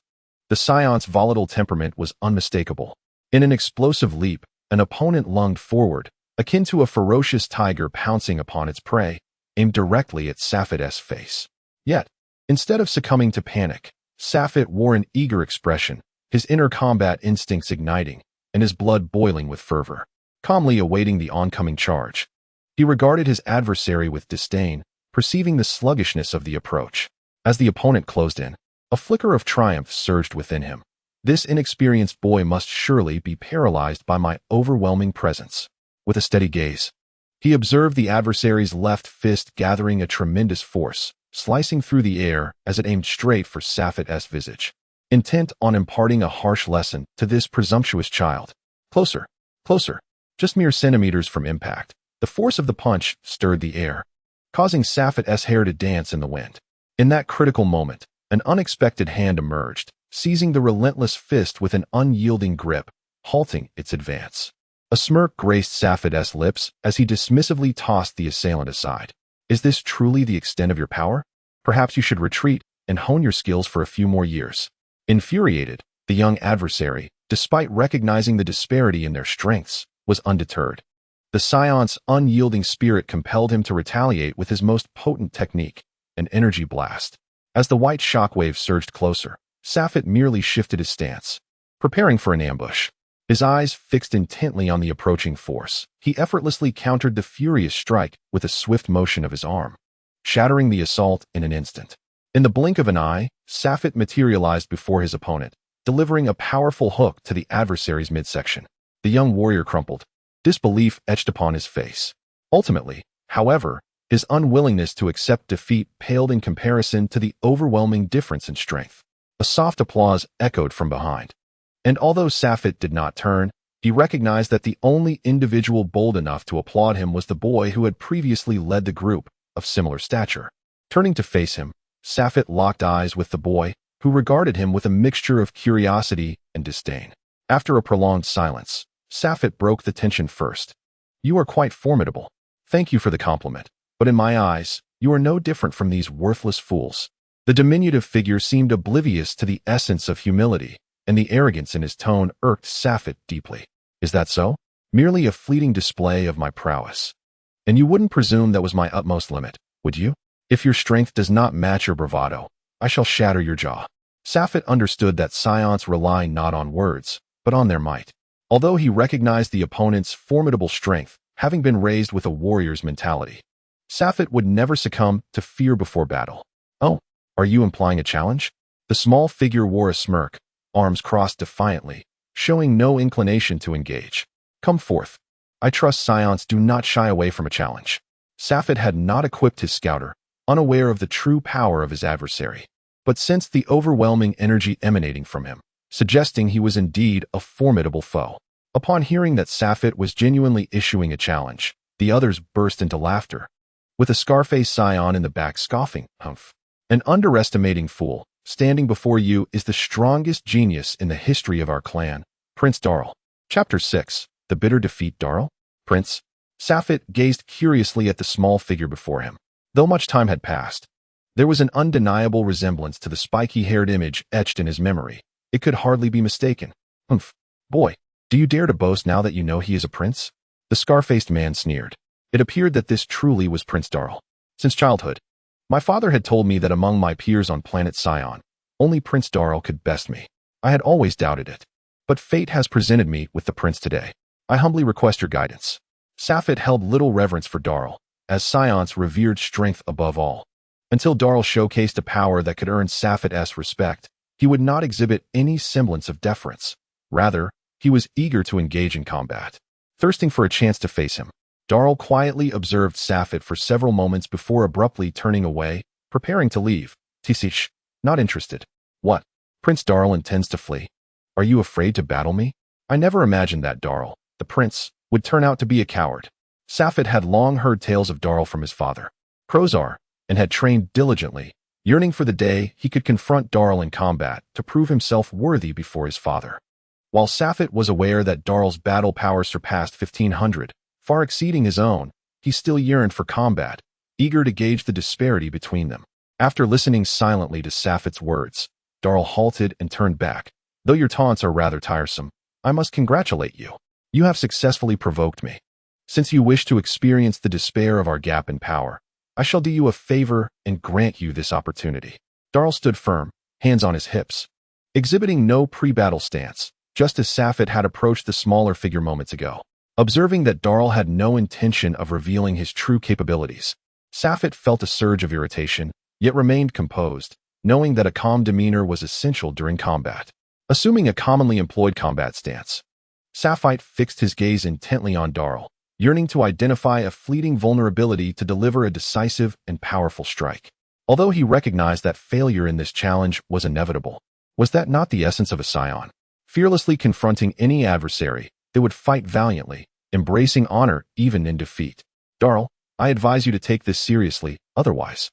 The scion's volatile temperament was unmistakable. In an explosive leap, an opponent lunged forward, akin to a ferocious tiger pouncing upon its prey, aimed directly at Safet's face. Yet, instead of succumbing to panic, Safet wore an eager expression, his inner combat instincts igniting, and his blood boiling with fervor. Calmly awaiting the oncoming charge, he regarded his adversary with disdain, perceiving the sluggishness of the approach. As the opponent closed in, a flicker of triumph surged within him. This inexperienced boy must surely be paralyzed by my overwhelming presence. With a steady gaze, he observed the adversary's left fist gathering a tremendous force, slicing through the air as it aimed straight for Safet's visage, intent on imparting a harsh lesson to this presumptuous child. Closer, closer. Just mere centimeters from impact, the force of the punch stirred the air, causing Safet's hair to dance in the wind. In that critical moment, an unexpected hand emerged, seizing the relentless fist with an unyielding grip, halting its advance. A smirk graced Safet's lips as he dismissively tossed the assailant aside. Is this truly the extent of your power? Perhaps you should retreat and hone your skills for a few more years. Infuriated, the young adversary, despite recognizing the disparity in their strengths, was undeterred. The scion's unyielding spirit compelled him to retaliate with his most potent technique, an energy blast. As the white shockwave surged closer, Safet merely shifted his stance, preparing for an ambush. His eyes fixed intently on the approaching force, he effortlessly countered the furious strike with a swift motion of his arm, shattering the assault in an instant. In the blink of an eye, Safet materialized before his opponent, delivering a powerful hook to the adversary's midsection. The young warrior crumpled, disbelief etched upon his face. Ultimately, however, his unwillingness to accept defeat paled in comparison to the overwhelming difference in strength. A soft applause echoed from behind. And although Safet did not turn, he recognized that the only individual bold enough to applaud him was the boy who had previously led the group of similar stature. Turning to face him, Safet locked eyes with the boy, who regarded him with a mixture of curiosity and disdain. After a prolonged silence, Safet broke the tension first. You are quite formidable. Thank you for the compliment, but in my eyes, you are no different from these worthless fools. The diminutive figure seemed oblivious to the essence of humility, and the arrogance in his tone irked Safet deeply. Is that so? Merely a fleeting display of my prowess. And you wouldn't presume that was my utmost limit, would you? If your strength does not match your bravado, I shall shatter your jaw. Safet understood that scions rely not on words, but on their might. Although he recognized the opponent's formidable strength, having been raised with a warrior's mentality, Safet would never succumb to fear before battle. Oh, are you implying a challenge? The small figure wore a smirk, arms crossed defiantly, showing no inclination to engage. Come forth. I trust scions do not shy away from a challenge. Safet had not equipped his scouter, unaware of the true power of his adversary, but sensed the overwhelming energy emanating from him, suggesting he was indeed a formidable foe. Upon hearing that Safet was genuinely issuing a challenge, the others burst into laughter, with a Scarface scion in the back scoffing, "Humph. An underestimating fool," Standing before you is the strongest genius in the history of our clan, Prince Darl. Chapter 6. The Bitter Defeat. Darl? Prince? Safit gazed curiously at the small figure before him. Though much time had passed, there was an undeniable resemblance to the spiky-haired image etched in his memory. It could hardly be mistaken. Humph. Boy, do you dare to boast now that you know he is a prince? The scar-faced man sneered. It appeared that this truly was Prince Darl. Since childhood, my father had told me that among my peers on planet Sion, only Prince Darl could best me. I had always doubted it. But fate has presented me with the prince today. I humbly request your guidance. Safit held little reverence for Darl, as Sion's revered strength above all. Until Darl showcased a power that could earn Safit's respect, he would not exhibit any semblance of deference. Rather, he was eager to engage in combat. Thirsting for a chance to face him, Darl quietly observed Safit for several moments before abruptly turning away, preparing to leave. Tisish, not interested. What? Prince Darl intends to flee? Are you afraid to battle me? I never imagined that Darl, the prince, would turn out to be a coward. Safit had long heard tales of Darl from his father, Crozar, and had trained diligently, yearning for the day he could confront Darl in combat to prove himself worthy before his father. While Safit was aware that Darl's battle power surpassed 1,500, far exceeding his own, he still yearned for combat, eager to gauge the disparity between them. After listening silently to Safit's words, Darl halted and turned back. Though your taunts are rather tiresome, I must congratulate you. You have successfully provoked me. Since you wish to experience the despair of our gap in power, I shall do you a favor and grant you this opportunity. Darl stood firm, hands on his hips, exhibiting no pre-battle stance, just as Safit had approached the smaller figure moments ago. Observing that Darl had no intention of revealing his true capabilities, Safit felt a surge of irritation, yet remained composed, knowing that a calm demeanor was essential during combat. Assuming a commonly employed combat stance, Safit fixed his gaze intently on Darl, yearning to identify a fleeting vulnerability to deliver a decisive and powerful strike. Although he recognized that failure in this challenge was inevitable, was that not the essence of a Scion? Fearlessly confronting any adversary, they would fight valiantly, embracing honor even in defeat. Darl, I advise you to take this seriously, otherwise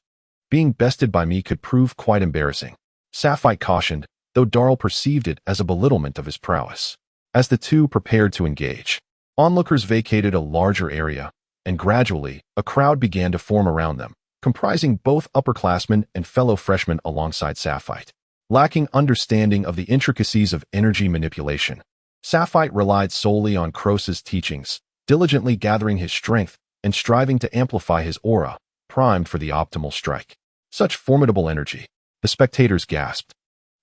being bested by me could prove quite embarrassing. Safit cautioned, though Darl perceived it as a belittlement of his prowess. As the two prepared to engage, onlookers vacated a larger area, and gradually, a crowd began to form around them, comprising both upperclassmen and fellow freshmen alongside Safit. Lacking understanding of the intricacies of energy manipulation, Safit relied solely on Croz's teachings, diligently gathering his strength and striving to amplify his aura, primed for the optimal strike. Such formidable energy, the spectators gasped,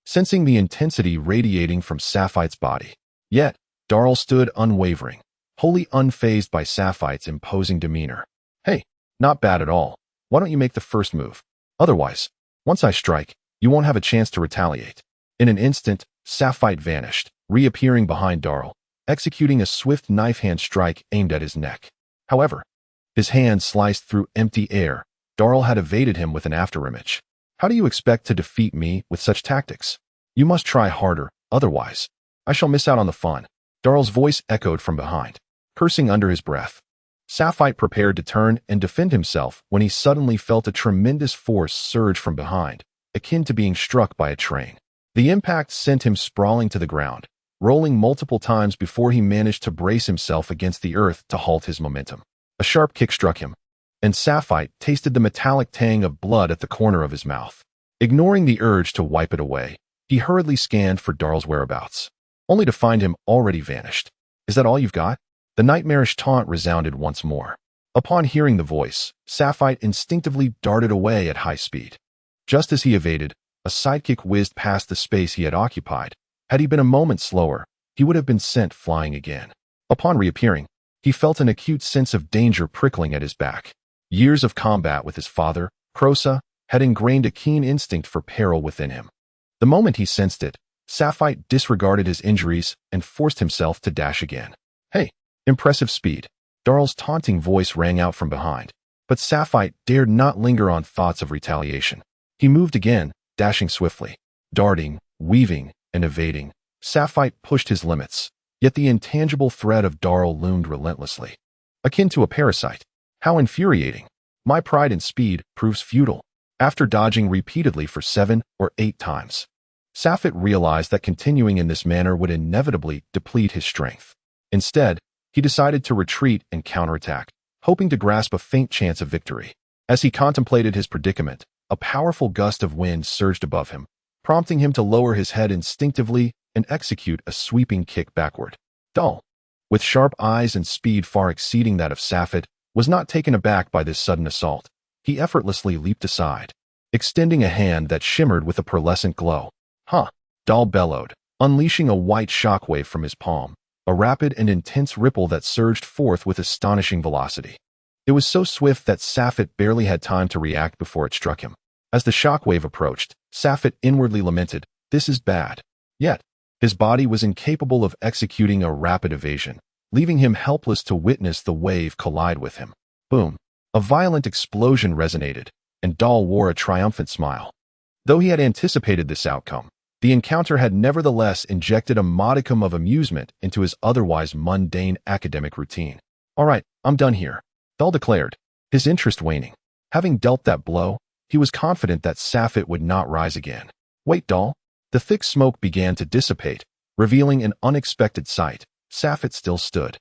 sensing the intensity radiating from Safit's body. Yet, Darl stood unwavering, wholly unfazed by Safit's imposing demeanor. Hey, not bad at all. Why don't you make the first move? Otherwise, once I strike, you won't have a chance to retaliate. In an instant, Safit vanished, reappearing behind Darl, executing a swift knife-hand strike aimed at his neck. However, his hand sliced through empty air. Darl had evaded him with an afterimage. How do you expect to defeat me with such tactics? You must try harder, otherwise I shall miss out on the fun. Darl's voice echoed from behind, cursing under his breath. Safit prepared to turn and defend himself when he suddenly felt a tremendous force surge from behind, akin to being struck by a train. The impact sent him sprawling to the ground, rolling multiple times before he managed to brace himself against the earth to halt his momentum. A sharp kick struck him, and Safit tasted the metallic tang of blood at the corner of his mouth. Ignoring the urge to wipe it away, he hurriedly scanned for Darl's whereabouts, only to find him already vanished. Is that all you've got? The nightmarish taunt resounded once more. Upon hearing the voice, Safit instinctively darted away at high speed. Just as he evaded, a sidekick whizzed past the space he had occupied. Had he been a moment slower, he would have been sent flying again. Upon reappearing, he felt an acute sense of danger prickling at his back. Years of combat with his father, Croza, had ingrained a keen instinct for peril within him. The moment he sensed it, Safit disregarded his injuries and forced himself to dash again. Hey, impressive speed. Darl's taunting voice rang out from behind, but Safit dared not linger on thoughts of retaliation. He moved again, dashing swiftly. Darting, weaving, and evading, Safit pushed his limits, yet the intangible threat of Darl loomed relentlessly. Akin to a parasite. How infuriating. My pride in speed proves futile. after dodging repeatedly for 7 or 8 times. Safet realized that continuing in this manner would inevitably deplete his strength. Instead, he decided to retreat and counterattack, hoping to grasp a faint chance of victory. As he contemplated his predicament, a powerful gust of wind surged above him, prompting him to lower his head instinctively and execute a sweeping kick backward. Dull, with sharp eyes and speed far exceeding that of Safet, was not taken aback by this sudden assault. He effortlessly leaped aside, extending a hand that shimmered with a pearlescent glow. Huh! Dull bellowed, unleashing a white shockwave from his palm, a rapid and intense ripple that surged forth with astonishing velocity. It was so swift that Safet barely had time to react before it struck him. As the shockwave approached, Safet inwardly lamented, "This is bad." Yet, his body was incapable of executing a rapid evasion, leaving him helpless to witness the wave collide with him. Boom! A violent explosion resonated, and Dull wore a triumphant smile. Though he had anticipated this outcome, the encounter had nevertheless injected a modicum of amusement into his otherwise mundane academic routine. "All right, I'm done here," Dull declared, his interest waning. Having dealt that blow, he was confident that Safet would not rise again. "Wait, Dull." The thick smoke began to dissipate, revealing an unexpected sight. Safet still stood,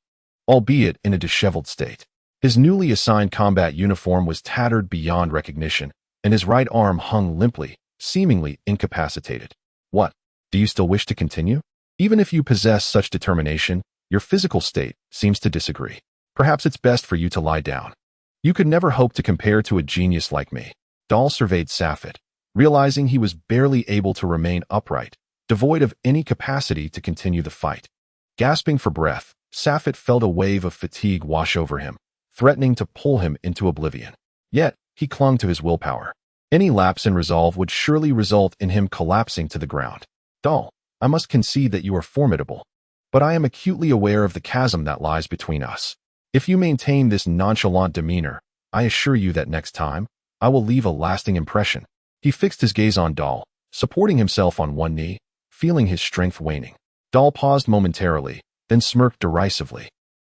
albeit in a disheveled state. His newly assigned combat uniform was tattered beyond recognition, and his right arm hung limply, seemingly incapacitated. "What? Do you still wish to continue? Even if you possess such determination, your physical state seems to disagree. Perhaps it's best for you to lie down. You could never hope to compare to a genius like me." Dull surveyed Safet, realizing he was barely able to remain upright, devoid of any capacity to continue the fight. Gasping for breath, Safet felt a wave of fatigue wash over him, threatening to pull him into oblivion. Yet, he clung to his willpower. Any lapse in resolve would surely result in him collapsing to the ground. "Dull, I must concede that you are formidable, but I am acutely aware of the chasm that lies between us. If you maintain this nonchalant demeanor, I assure you that next time, I will leave a lasting impression." He fixed his gaze on Dull, supporting himself on one knee, feeling his strength waning. Dull paused momentarily, then smirked derisively,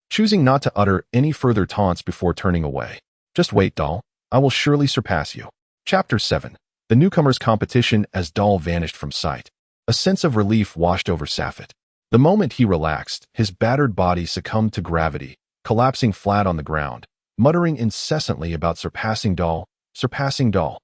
choosing not to utter any further taunts before turning away. "Just wait, Dull. I will surely surpass you." Chapter 7. The newcomer's competition. As Dull vanished from sight, a sense of relief washed over Safet. The moment he relaxed, his battered body succumbed to gravity, collapsing flat on the ground, muttering incessantly about surpassing Dull, surpassing Dull.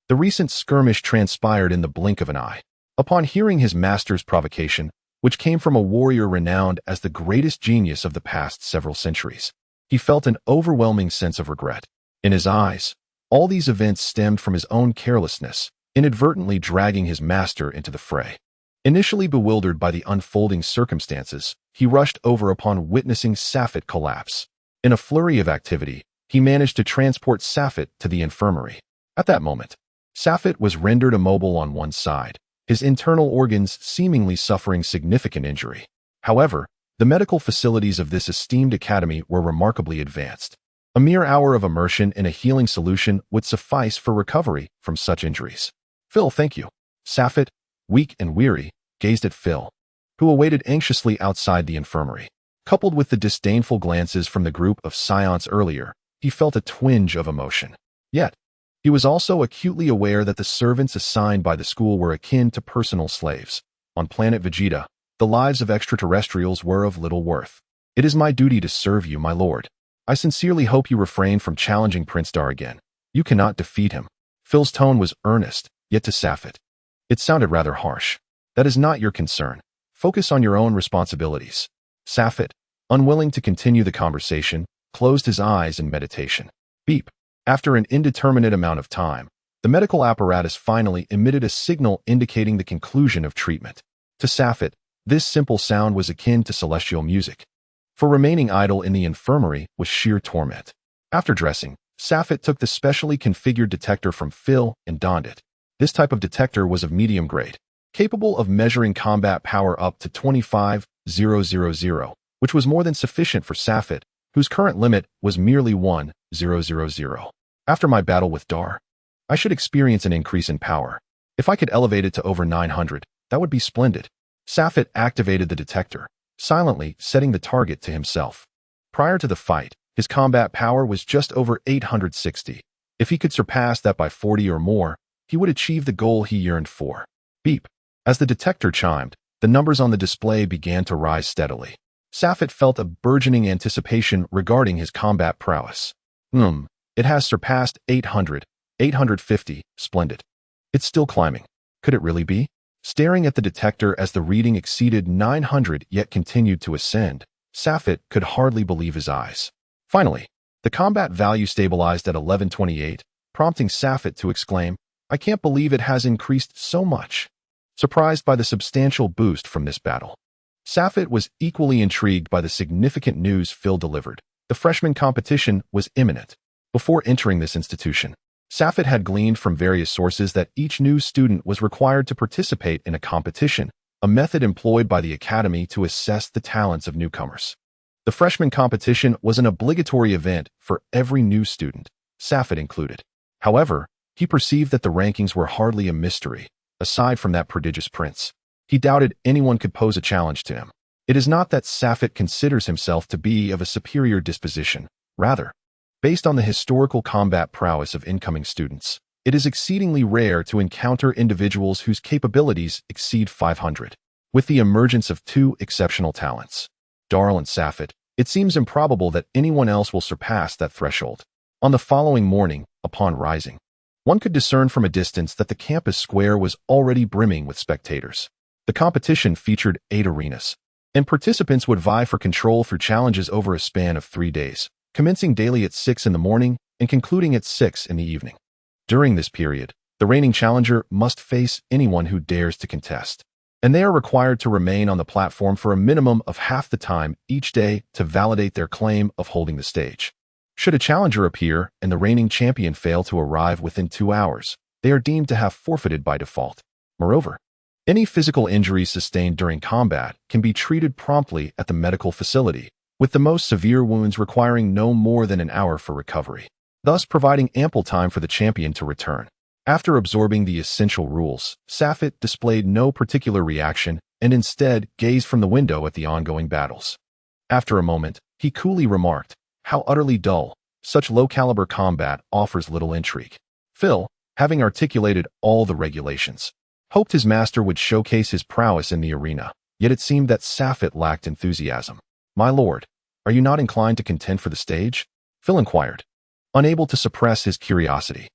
The recent skirmish transpired in the blink of an eye. Upon hearing his master's provocation, which came from a warrior renowned as the greatest genius of the past several centuries, he felt an overwhelming sense of regret. In his eyes, all these events stemmed from his own carelessness, inadvertently dragging his master into the fray. Initially bewildered by the unfolding circumstances, he rushed over upon witnessing Safet collapse. In a flurry of activity, he managed to transport Safet to the infirmary. At that moment, Safet was rendered immobile on one side, his internal organs seemingly suffering significant injury. However, the medical facilities of this esteemed academy were remarkably advanced. A mere hour of immersion in a healing solution would suffice for recovery from such injuries. "Phil, thank you." Safet, weak and weary, gazed at Phil, who awaited anxiously outside the infirmary. Coupled with the disdainful glances from the group of scions earlier, he felt a twinge of emotion. Yet, he was also acutely aware that the servants assigned by the school were akin to personal slaves. On planet Vegeta, the lives of extraterrestrials were of little worth. "It is my duty to serve you, my lord. I sincerely hope you refrain from challenging Prince Dar again. You cannot defeat him." Phil's tone was earnest, yet to Safet, it sounded rather harsh. "That is not your concern. Focus on your own responsibilities." Safet, unwilling to continue the conversation, closed his eyes in meditation. Beep. After an indeterminate amount of time, the medical apparatus finally emitted a signal indicating the conclusion of treatment. To Safet, this simple sound was akin to celestial music. For remaining idle in the infirmary was sheer torment. After dressing, Safet took the specially configured detector from Phil and donned it. This type of detector was of medium grade, capable of measuring combat power up to 25,000, which was more than sufficient for Safet, whose current limit was merely 1,000. After my battle with Dar, I should experience an increase in power. If I could elevate it to over 900, that would be splendid. Safet activated the detector, silently setting the target to himself. Prior to the fight, his combat power was just over 860, If he could surpass that by 40 or more, he would achieve the goal he yearned for. Beep. As the detector chimed, the numbers on the display began to rise steadily. Safet felt a burgeoning anticipation regarding his combat prowess. It has surpassed 800, 850, splendid. It's still climbing. Could it really be? Staring at the detector as the reading exceeded 900 yet continued to ascend, Safet could hardly believe his eyes. Finally, the combat value stabilized at 1128, prompting Safet to exclaim, "I can't believe it has increased so much." Surprised by the substantial boost from this battle, Safet was equally intrigued by the significant news Phil delivered. The freshman competition was imminent. Before entering this institution, Safet had gleaned from various sources that each new student was required to participate in a competition, a method employed by the academy to assess the talents of newcomers. The freshman competition was an obligatory event for every new student, Safet included. However, he perceived that the rankings were hardly a mystery, aside from that prodigious prince. He doubted anyone could pose a challenge to him. It is not that Safet considers himself to be of a superior disposition. Rather, based on the historical combat prowess of incoming students, it is exceedingly rare to encounter individuals whose capabilities exceed 500. With the emergence of two exceptional talents, Darl and Safet, it seems improbable that anyone else will surpass that threshold. On the following morning, upon rising, one could discern from a distance that the campus square was already brimming with spectators. The competition featured 8 arenas, and participants would vie for control through challenges over a span of 3 days, commencing daily at 6 in the morning and concluding at 6 in the evening. During this period, the reigning challenger must face anyone who dares to contest, and they are required to remain on the platform for a minimum of half the time each day to validate their claim of holding the stage. Should a challenger appear and the reigning champion fail to arrive within 2 hours, they are deemed to have forfeited by default. Moreover, any physical injuries sustained during combat can be treated promptly at the medical facility, with the most severe wounds requiring no more than an hour for recovery, thus providing ample time for the champion to return. After absorbing the essential rules, Safet displayed no particular reaction and instead gazed from the window at the ongoing battles. After a moment, he coolly remarked, "How utterly dull. Such low-caliber combat offers little intrigue." Phil, having articulated all the regulations, hoped his master would showcase his prowess in the arena, yet it seemed that Safet lacked enthusiasm. "My lord, are you not inclined to contend for the stage?" Phil inquired, unable to suppress his curiosity.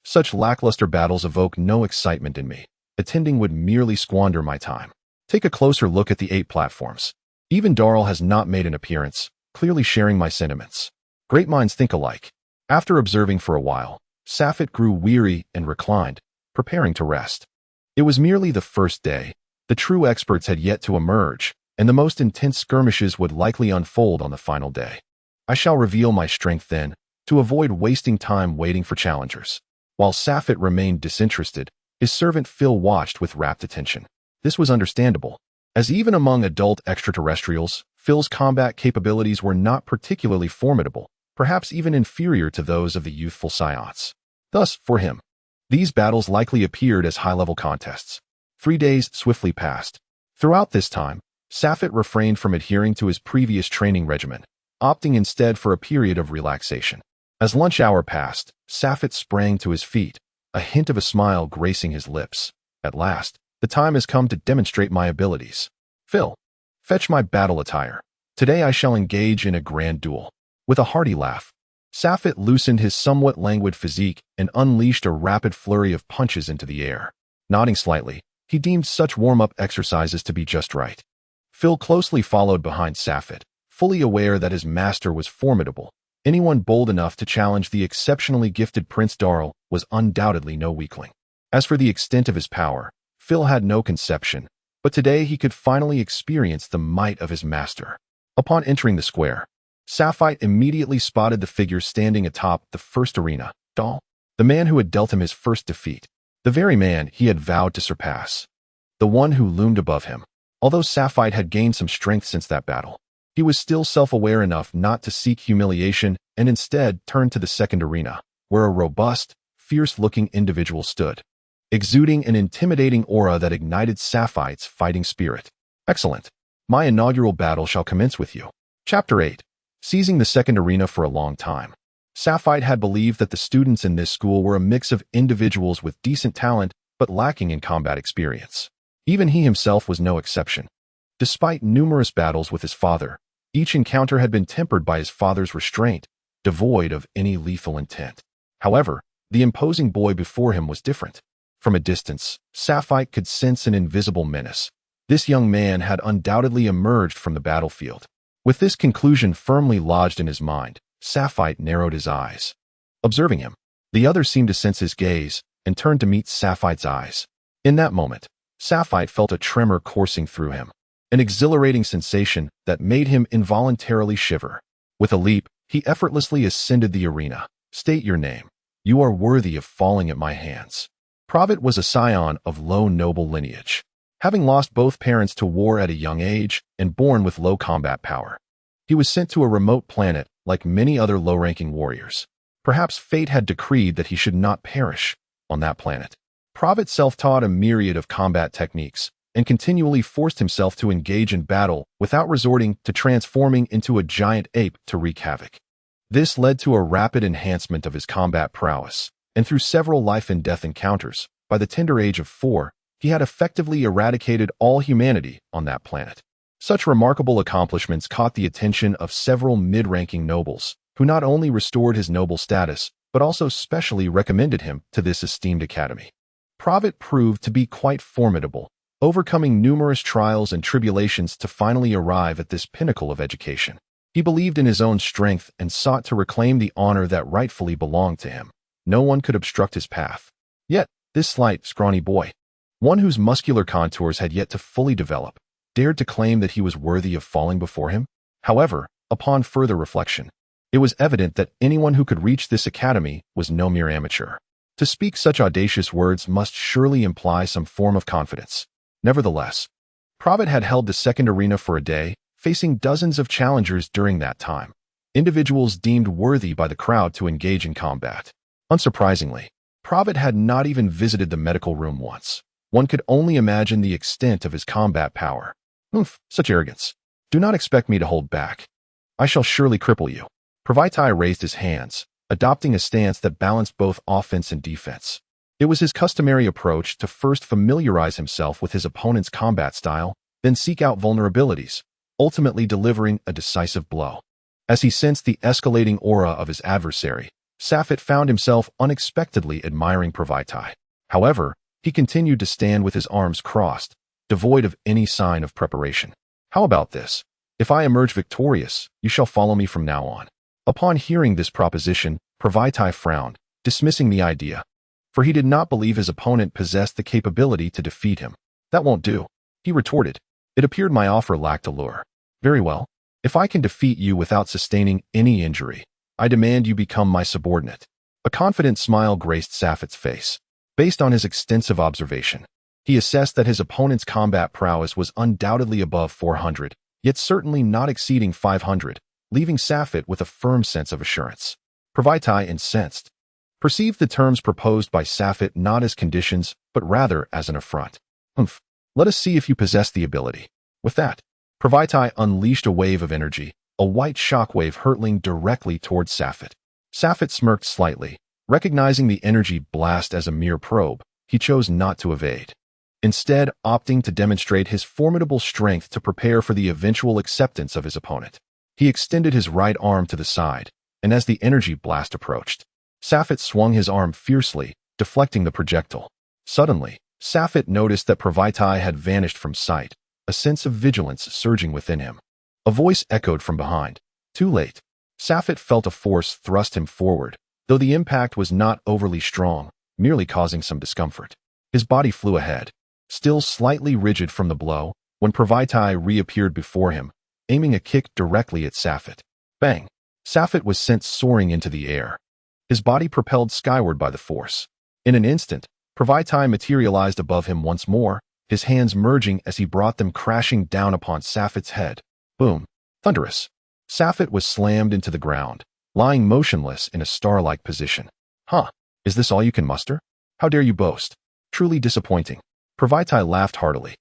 Such lackluster battles evoke no excitement in me. Attending would merely squander my time. Take a closer look at the 8 platforms. Even Darl has not made an appearance, clearly sharing my sentiments. Great minds think alike. After observing for a while, Safet grew weary and reclined, preparing to rest. It was merely the first day. The true experts had yet to emerge, and the most intense skirmishes would likely unfold on the final day. I shall reveal my strength then, to avoid wasting time waiting for challengers. While Safet remained disinterested, his servant Phil watched with rapt attention. This was understandable, as even among adult extraterrestrials, Phil's combat capabilities were not particularly formidable, perhaps even inferior to those of the youthful Psiots. Thus, for him, these battles likely appeared as high-level contests. 3 days swiftly passed. Throughout this time, Safet refrained from adhering to his previous training regimen, opting instead for a period of relaxation. As lunch hour passed, Safet sprang to his feet, a hint of a smile gracing his lips. "At last, the time has come to demonstrate my abilities. Phil, fetch my battle attire. Today I shall engage in a grand duel." With a hearty laugh, Safet loosened his somewhat languid physique and unleashed a rapid flurry of punches into the air. Nodding slightly, he deemed such warm-up exercises to be just right. Phil closely followed behind Safet, fully aware that his master was formidable. Anyone bold enough to challenge the exceptionally gifted Prince Darl was undoubtedly no weakling. As for the extent of his power, Phil had no conception, but today he could finally experience the might of his master. Upon entering the square, Safet immediately spotted the figure standing atop the first arena, Darl, the man who had dealt him his first defeat, the very man he had vowed to surpass, the one who loomed above him. Although Safet had gained some strength since that battle, he was still self-aware enough not to seek humiliation and instead turned to the second arena, where a robust, fierce-looking individual stood, exuding an intimidating aura that ignited Safet's fighting spirit. "Excellent. My inaugural battle shall commence with you." Chapter 8. Seizing the second arena for a long time, Sapphire had believed that the students in this school were a mix of individuals with decent talent but lacking in combat experience. Even he himself was no exception. Despite numerous battles with his father, each encounter had been tempered by his father's restraint, devoid of any lethal intent. However, the imposing boy before him was different. From a distance, Sapphire could sense an invisible menace. This young man had undoubtedly emerged from the battlefield. With this conclusion firmly lodged in his mind, Sapphire narrowed his eyes. Observing him, the other seemed to sense his gaze and turned to meet Sapphire's eyes. In that moment, Sapphire felt a tremor coursing through him, an exhilarating sensation that made him involuntarily shiver. With a leap, he effortlessly ascended the arena. State your name. You are worthy of falling at my hands. Pravit was a scion of low noble lineage, having lost both parents to war at a young age and born with low combat power. He was sent to a remote planet like many other low-ranking warriors. Perhaps fate had decreed that he should not perish on that planet. Pravit self-taught a myriad of combat techniques and continually forced himself to engage in battle without resorting to transforming into a giant ape to wreak havoc. This led to a rapid enhancement of his combat prowess, and through several life-and-death encounters, by the tender age of 4, he had effectively eradicated all humanity on that planet. Such remarkable accomplishments caught the attention of several mid-ranking nobles, who not only restored his noble status, but also specially recommended him to this esteemed academy. Pravit proved to be quite formidable, overcoming numerous trials and tribulations to finally arrive at this pinnacle of education. He believed in his own strength and sought to reclaim the honor that rightfully belonged to him. No one could obstruct his path. Yet, this slight, scrawny boy, one whose muscular contours had yet to fully develop, dared to claim that he was worthy of falling before him? However, upon further reflection, it was evident that anyone who could reach this academy was no mere amateur. To speak such audacious words must surely imply some form of confidence. Nevertheless, Pravit had held the second arena for a day, facing dozens of challengers during that time, individuals deemed worthy by the crowd to engage in combat. Unsurprisingly, Pravit had not even visited the medical room once. One could only imagine the extent of his combat power. Such arrogance. Do not expect me to hold back. I shall surely cripple you. Pravaitai raised his hands, adopting a stance that balanced both offense and defense. It was his customary approach to first familiarize himself with his opponent's combat style, then seek out vulnerabilities, ultimately delivering a decisive blow. As he sensed the escalating aura of his adversary, Sapphire found himself unexpectedly admiring Pravaitai. However, he continued to stand with his arms crossed, devoid of any sign of preparation. How about this? If I emerge victorious, you shall follow me from now on. Upon hearing this proposition, Pravaitai frowned, dismissing the idea, for he did not believe his opponent possessed the capability to defeat him. That won't do, he retorted. It appeared my offer lacked allure. Very well. If I can defeat you without sustaining any injury, I demand you become my subordinate. A confident smile graced Sapphire's face. Based on his extensive observation, he assessed that his opponent's combat prowess was undoubtedly above 400, yet certainly not exceeding 500, leaving Sappphire with a firm sense of assurance. Pravaitai, incensed, perceived the terms proposed by Sappphire not as conditions, but rather as an affront. Let us see if you possess the ability. With that, Pravaitai unleashed a wave of energy, a white shockwave hurtling directly towards Sappphire. Sappphire smirked slightly. Recognizing the energy blast as a mere probe, he chose not to evade. Instead, opting to demonstrate his formidable strength to prepare for the eventual acceptance of his opponent. He extended his right arm to the side, and as the energy blast approached, Sappphire swung his arm fiercely, deflecting the projectile. Suddenly, Sappphire noticed that Pravaitai had vanished from sight, a sense of vigilance surging within him. A voice echoed from behind. Too late. Sappphire felt a force thrust him forward, though the impact was not overly strong, merely causing some discomfort. His body flew ahead, still slightly rigid from the blow, when Pravaitai reappeared before him, aiming a kick directly at Sappphire. Bang! Sappphire was sent soaring into the air, his body propelled skyward by the force. In an instant, Pravaitai materialized above him once more, his hands merging as he brought them crashing down upon Sapphire's head. Boom! Thunderous! Sappphire was slammed into the ground, lying motionless in a star-like position. Is this all you can muster? How dare you boast? Truly disappointing. Pravaitai laughed heartily,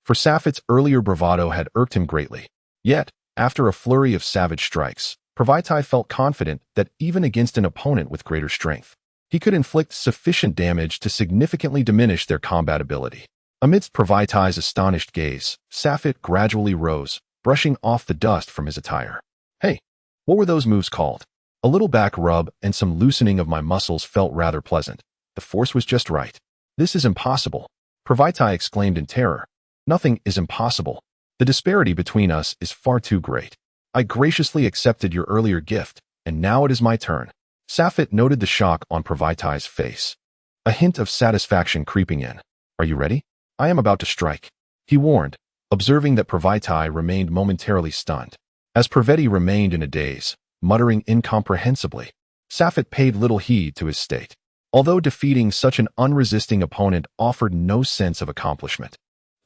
for Sapphire's earlier bravado had irked him greatly. Yet, after a flurry of savage strikes, Pravaitai felt confident that even against an opponent with greater strength, he could inflict sufficient damage to significantly diminish their combat ability. Amidst Pravaitai's astonished gaze, Safit gradually rose, brushing off the dust from his attire. Hey, what were those moves called? A little back rub and some loosening of my muscles felt rather pleasant. The force was just right. This is impossible, Pravaitai exclaimed in terror. Nothing is impossible. The disparity between us is far too great. I graciously accepted your earlier gift, and now it is my turn. Safit noted the shock on Pravaitai's face. A hint of satisfaction creeping in. Are you ready? I am about to strike, he warned, observing that Pravaitai remained momentarily stunned. As Praveti remained in a daze, muttering incomprehensibly, Safit paid little heed to his state. Although defeating such an unresisting opponent offered no sense of accomplishment.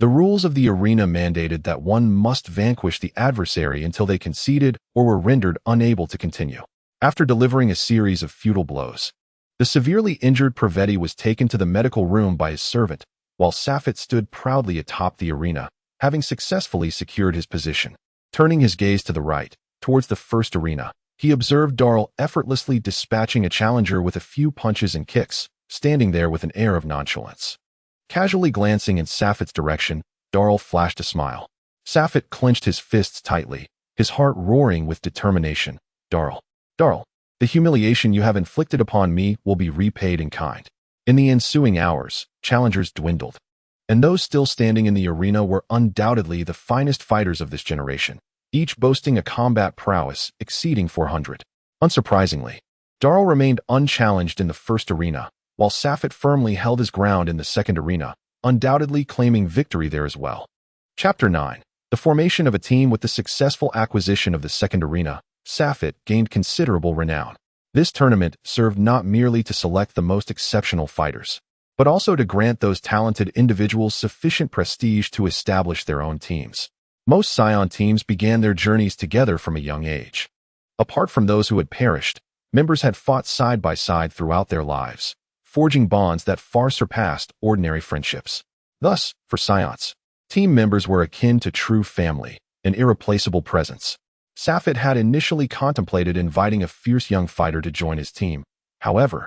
The rules of the arena mandated that one must vanquish the adversary until they conceded or were rendered unable to continue. After delivering a series of futile blows, the severely injured Praveti was taken to the medical room by his servant, while Safit stood proudly atop the arena, having successfully secured his position. Turning his gaze to the right, towards the first arena, he observed Darl effortlessly dispatching a challenger with a few punches and kicks, standing there with an air of nonchalance. Casually glancing in Safit's direction, Darl flashed a smile. Safit clenched his fists tightly, his heart roaring with determination. Darl, the humiliation you have inflicted upon me will be repaid in kind. In the ensuing hours, challengers dwindled, and those still standing in the arena were undoubtedly the finest fighters of this generation, each boasting a combat prowess exceeding 400. Unsurprisingly, Darl remained unchallenged in the first arena, while Safit firmly held his ground in the second arena, undoubtedly claiming victory there as well. Chapter 9. The formation of a team. With the successful acquisition of the second arena, Safit gained considerable renown. This tournament served not merely to select the most exceptional fighters, but also to grant those talented individuals sufficient prestige to establish their own teams. Most Scion teams began their journeys together from a young age. Apart from those who had perished, members had fought side by side throughout their lives, forging bonds that far surpassed ordinary friendships. Thus, for Scions, team members were akin to true family, an irreplaceable presence. Safit had initially contemplated inviting a fierce young fighter to join his team. However,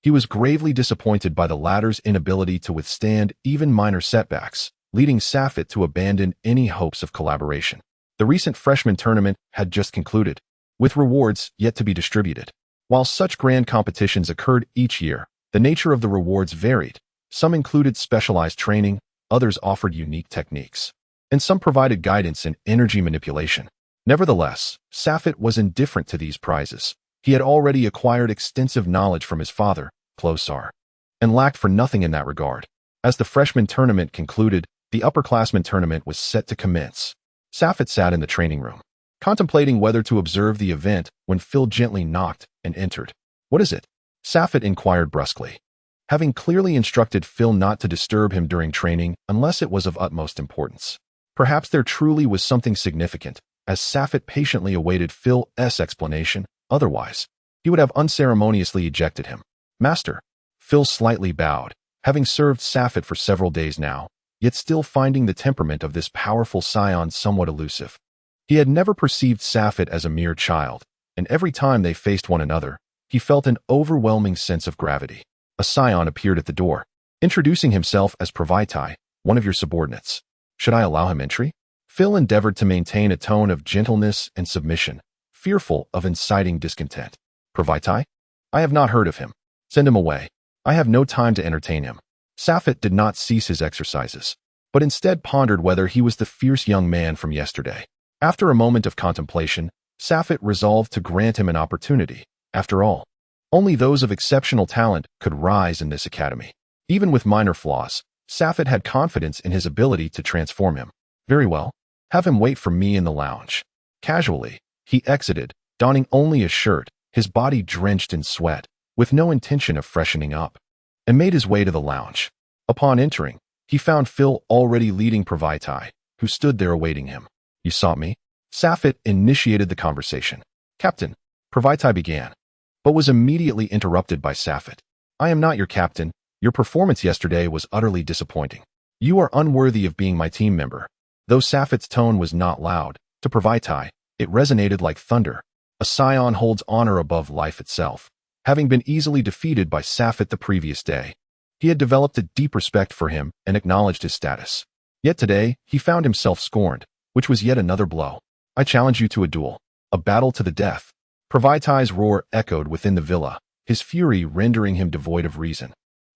he was gravely disappointed by the latter's inability to withstand even minor setbacks, leading Safit to abandon any hopes of collaboration. The recent freshman tournament had just concluded, with rewards yet to be distributed. While such grand competitions occurred each year, the nature of the rewards varied. Some included specialized training, others offered unique techniques, and some provided guidance in energy manipulation. Nevertheless, Safit was indifferent to these prizes. He had already acquired extensive knowledge from his father, Klosar, and lacked for nothing in that regard. As the freshman tournament concluded, the upperclassmen tournament was set to commence. Safit sat in the training room, contemplating whether to observe the event when Phil gently knocked and entered. "What is it?" Safit inquired brusquely, having clearly instructed Phil not to disturb him during training unless it was of utmost importance. Perhaps there truly was something significant, as Safit patiently awaited Phil's explanation. Otherwise, he would have unceremoniously ejected him. "Master." Phil slightly bowed, having served Safit for several days now, yet still finding the temperament of this powerful scion somewhat elusive. He had never perceived Safit as a mere child, and every time they faced one another, he felt an overwhelming sense of gravity. A scion appeared at the door, introducing himself as Pravaitai, one of your subordinates. "Should I allow him entry?" Phil endeavored to maintain a tone of gentleness and submission, fearful of inciting discontent. "Pravaitai? I have not heard of him. Send him away. I have no time to entertain him." Safit did not cease his exercises, but instead pondered whether he was the fierce young man from yesterday. After a moment of contemplation, Safit resolved to grant him an opportunity. After all, only those of exceptional talent could rise in this academy. Even with minor flaws, Safit had confidence in his ability to transform him. "Very well. Have him wait for me in the lounge." Casually, he exited, donning only a shirt, his body drenched in sweat, with no intention of freshening up, and made his way to the lounge. Upon entering, he found Phil already leading Pravaitai, who stood there awaiting him. "You sought me?" Safit initiated the conversation. "Captain," Pravaitai began, but was immediately interrupted by Safit. "I am not your captain. Your performance yesterday was utterly disappointing. You are unworthy of being my team member." Though Safit's tone was not loud, to Pravaitai, it resonated like thunder. A scion holds honor above life itself. Having been easily defeated by Safet the previous day, he had developed a deep respect for him and acknowledged his status. Yet today, he found himself scorned, which was yet another blow. I challenge you to a duel, a battle to the death. Pravitai's roar echoed within the villa, his fury rendering him devoid of reason.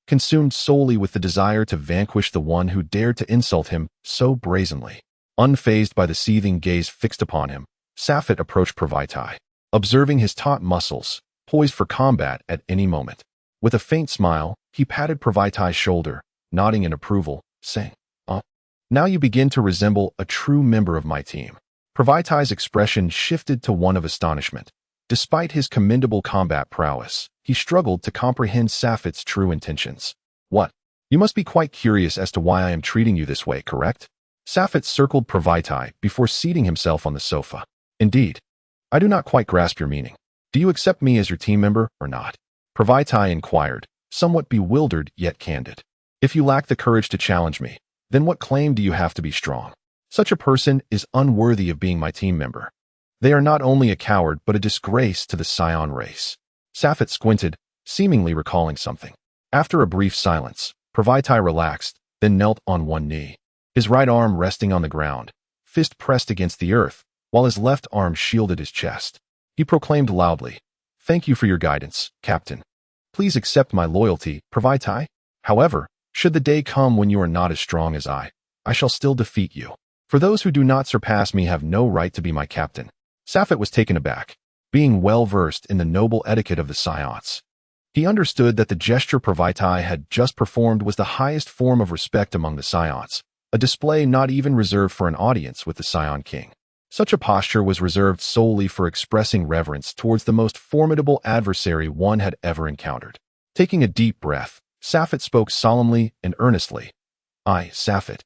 Consumed solely with the desire to vanquish the one who dared to insult him so brazenly. Unfazed by the seething gaze fixed upon him, Safet approached Pravitai, observing his taut muscles, poised for combat at any moment. With a faint smile, he patted Pravitai's shoulder, nodding in approval, saying, Now you begin to resemble a true member of my team." Pravitai's expression shifted to one of astonishment. Despite his commendable combat prowess, he struggled to comprehend Safet's true intentions. "What? You must be quite curious as to why I am treating you this way, correct?" Safet circled Pravitai before seating himself on the sofa. "Indeed. I do not quite grasp your meaning. Do you accept me as your team member or not?" Pravitai inquired, somewhat bewildered yet candid. "If you lack the courage to challenge me, then what claim do you have to be strong? Such a person is unworthy of being my team member. They are not only a coward but a disgrace to the Scion race." Safet squinted, seemingly recalling something. After a brief silence, Pravitai relaxed, then knelt on one knee, his right arm resting on the ground, fist pressed against the earth, while his left arm shielded his chest. He proclaimed loudly, "Thank you for your guidance, Captain. Please accept my loyalty, Pravitai. However, should the day come when you are not as strong as I shall still defeat you. For those who do not surpass me have no right to be my captain." Safet was taken aback, being well-versed in the noble etiquette of the Scions. He understood that the gesture Pravitai had just performed was the highest form of respect among the Scions, a display not even reserved for an audience with the Scion King. Such a posture was reserved solely for expressing reverence towards the most formidable adversary one had ever encountered. Taking a deep breath, Safet spoke solemnly and earnestly. "I, Safet,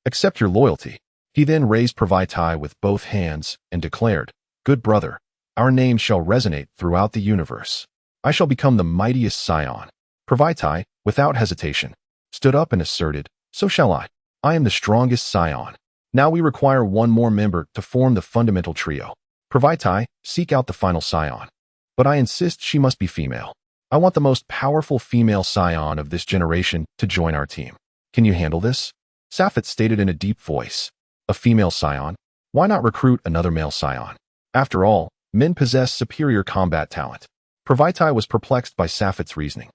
accept your loyalty." He then raised Pravitai with both hands and declared, "Good brother, our name shall resonate throughout the universe. I shall become the mightiest Scion." Pravitai, without hesitation, stood up and asserted, "So shall I. I am the strongest Scion. Now we require one more member to form the fundamental trio. Pravitai, seek out the final Scion. But I insist she must be female. I want the most powerful female Scion of this generation to join our team. Can you handle this?" Safet stated in a deep voice. "A female Scion? Why not recruit another male Scion? After all, men possess superior combat talent." Pravitai was perplexed by Safet's reasoning.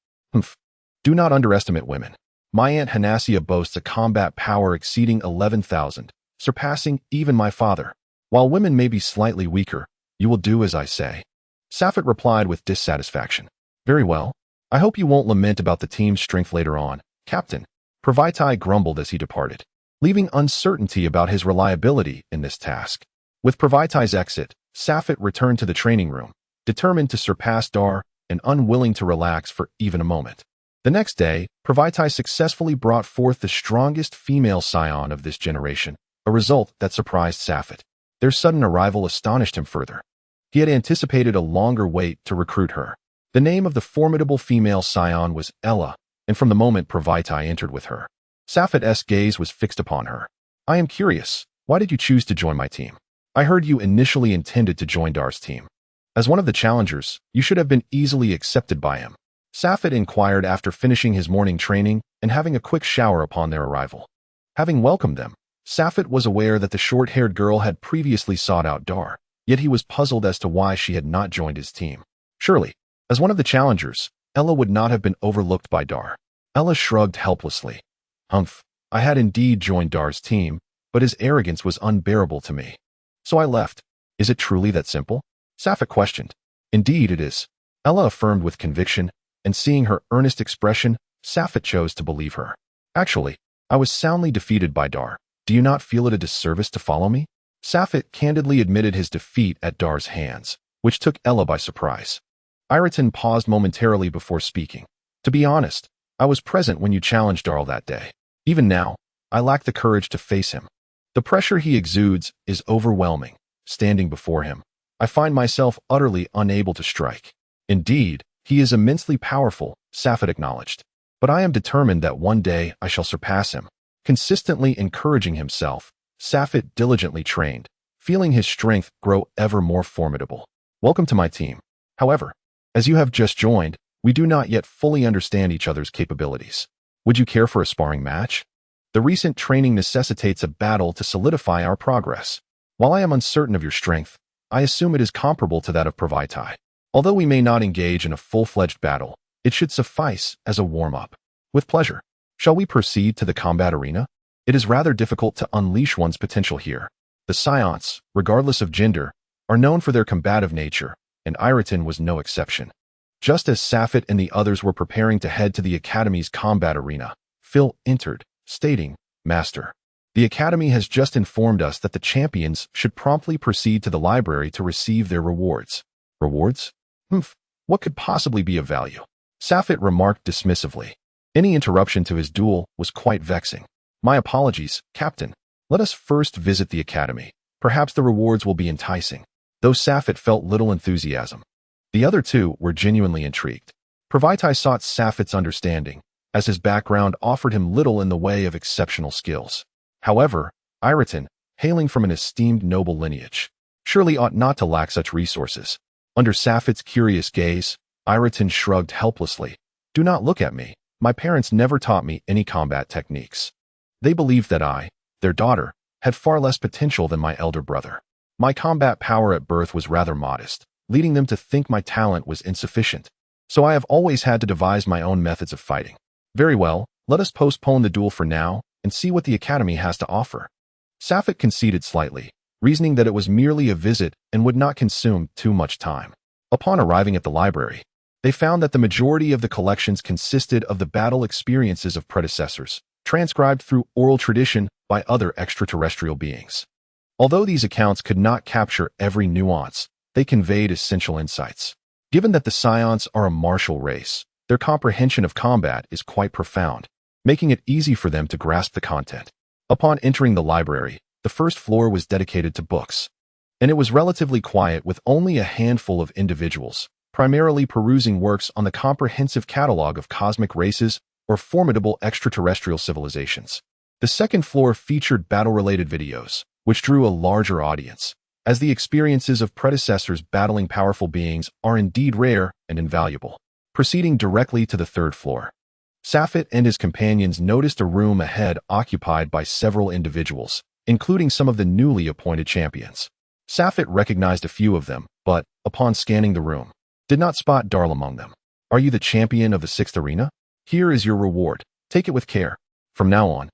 "Do not underestimate women. My Aunt Hanasia boasts a combat power exceeding 11,000, surpassing even my father. While women may be slightly weaker, you will do as I say." Safet replied with dissatisfaction. "Very well. I hope you won't lament about the team's strength later on, Captain." Pravitai grumbled as he departed, leaving uncertainty about his reliability in this task. With Pravitai's exit, Safet returned to the training room, determined to surpass Dar and unwilling to relax for even a moment. The next day, Pravitai successfully brought forth the strongest female Scion of this generation, a result that surprised Safet. Their sudden arrival astonished him further. He had anticipated a longer wait to recruit her. The name of the formidable female Scion was Ella, and from the moment Pravitai entered with her, Safet's gaze was fixed upon her. "I am curious, why did you choose to join my team? I heard you initially intended to join Dar's team. As one of the challengers, you should have been easily accepted by him." Safet inquired after finishing his morning training and having a quick shower upon their arrival. Having welcomed them, Safet was aware that the short-haired girl had previously sought out Dar, yet he was puzzled as to why she had not joined his team. Surely, as one of the challengers, Ella would not have been overlooked by Dar. Ella shrugged helplessly. I had indeed joined Dar's team, but his arrogance was unbearable to me. So I left. Is it truly that simple?" Safet questioned. "Indeed it is," Ella affirmed with conviction, and seeing her earnest expression, Safet chose to believe her. "Actually, I was soundly defeated by Dar. Do you not feel it a disservice to follow me?" Safet candidly admitted his defeat at Dar's hands, which took Ella by surprise. Iraton paused momentarily before speaking. "To be honest, I was present when you challenged Dar that day. Even now, I lack the courage to face him. The pressure he exudes is overwhelming. Standing before him, I find myself utterly unable to strike." "Indeed, he is immensely powerful," Safet acknowledged. "But I am determined that one day I shall surpass him." Consistently encouraging himself, Safet diligently trained, feeling his strength grow ever more formidable. Welcome to my team. However, as you have just joined, we do not yet fully understand each other's capabilities. Would you care for a sparring match? The recent training necessitates a battle to solidify our progress. While I am uncertain of your strength, I assume it is comparable to that of Pravaitai. Although we may not engage in a full-fledged battle, it should suffice as a warm-up. With pleasure. Shall we proceed to the combat arena? It is rather difficult to unleash one's potential here. The Scions, regardless of gender, are known for their combative nature, and Iraton was no exception. Just as Safit and the others were preparing to head to the Academy's combat arena, Phil entered, stating, "Master, the Academy has just informed us that the champions should promptly proceed to the library to receive their rewards." Rewards? What could possibly be of value? Safit remarked dismissively. Any interruption to his duel was quite vexing. "My apologies, Captain. Let us first visit the Academy. Perhaps the rewards will be enticing." Though Safit felt little enthusiasm, the other two were genuinely intrigued. Pravaitai sought Safit's understanding, as his background offered him little in the way of exceptional skills. However, Iraton, hailing from an esteemed noble lineage, surely ought not to lack such resources. Under Safit's curious gaze, Iraton shrugged helplessly. "Do not look at me. My parents never taught me any combat techniques. They believed that I, their daughter, had far less potential than my elder brother. My combat power at birth was rather modest, leading them to think my talent was insufficient. So I have always had to devise my own methods of fighting." "Very well, let us postpone the duel for now and see what the Academy has to offer." Safit conceded slightly, reasoning that it was merely a visit and would not consume too much time. Upon arriving at the library, they found that the majority of the collections consisted of the battle experiences of predecessors, transcribed through oral tradition by other extraterrestrial beings. Although these accounts could not capture every nuance, they conveyed essential insights. Given that the Scions are a martial race, their comprehension of combat is quite profound, making it easy for them to grasp the content. Upon entering the library, the first floor was dedicated to books, and it was relatively quiet with only a handful of individuals, primarily perusing works on the comprehensive catalog of cosmic races or formidable extraterrestrial civilizations. The second floor featured battle-related videos, which drew a larger audience, as the experiences of predecessors battling powerful beings are indeed rare and invaluable. Proceeding directly to the third floor, Safit and his companions noticed a room ahead occupied by several individuals, including some of the newly appointed champions. Safit recognized a few of them, but, upon scanning the room, did not spot Darl among them. "Are you the champion of the 6th arena? Here is your reward. Take it with care. From now on,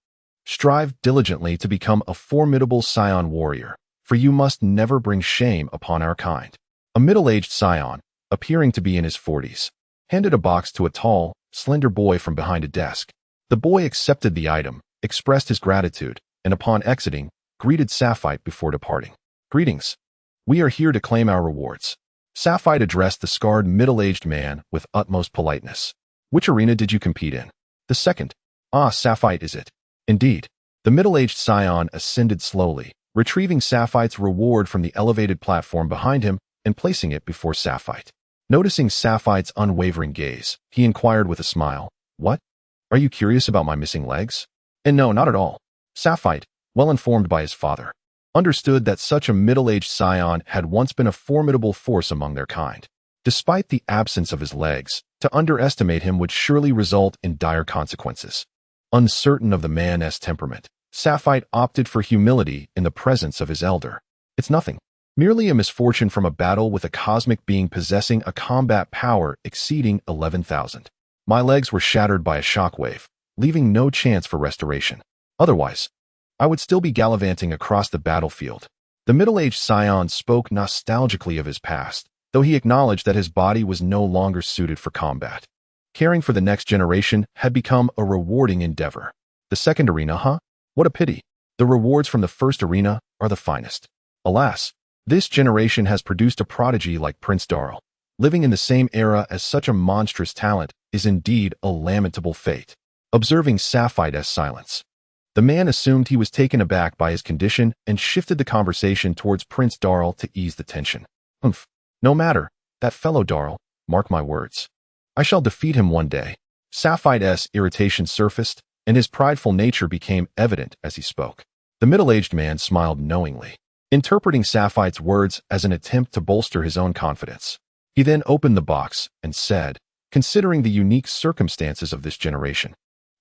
strive diligently to become a formidable Scion warrior, for you must never bring shame upon our kind." A middle-aged Scion, appearing to be in his 40s, handed a box to a tall, slender boy from behind a desk. The boy accepted the item, expressed his gratitude, and upon exiting, greeted Safite before departing. "Greetings. We are here to claim our rewards." Safite addressed the scarred middle-aged man with utmost politeness. "Which arena did you compete in?" "The second." "Ah, Safite is it?" "Indeed." The middle-aged Scion ascended slowly, retrieving Safite's reward from the elevated platform behind him and placing it before Safite. Noticing Safite's unwavering gaze, he inquired with a smile, "What? Are you curious about my missing legs?" "And no, not at all." Safite, well informed by his father, understood that such a middle-aged Scion had once been a formidable force among their kind. Despite the absence of his legs, to underestimate him would surely result in dire consequences. Uncertain of the man's temperament, Safite opted for humility in the presence of his elder. "It's nothing. Merely a misfortune from a battle with a cosmic being possessing a combat power exceeding 11,000. My legs were shattered by a shockwave, leaving no chance for restoration. Otherwise, I would still be gallivanting across the battlefield." The middle-aged Scion spoke nostalgically of his past, though he acknowledged that his body was no longer suited for combat. Caring for the next generation had become a rewarding endeavor. "The second arena, huh? What a pity. The rewards from the first arena are the finest. Alas, this generation has produced a prodigy like Prince Darl. Living in the same era as such a monstrous talent is indeed a lamentable fate." Observing Safite's silence, the man assumed he was taken aback by his condition and shifted the conversation towards Prince Darl to ease the tension. "No matter, that fellow Darl, mark my words. I shall defeat him one day." Safite's irritation surfaced, and his prideful nature became evident as he spoke. The middle-aged man smiled knowingly. interpreting Safite's words as an attempt to bolster his own confidence. He then opened the box and said, considering the unique circumstances of this generation,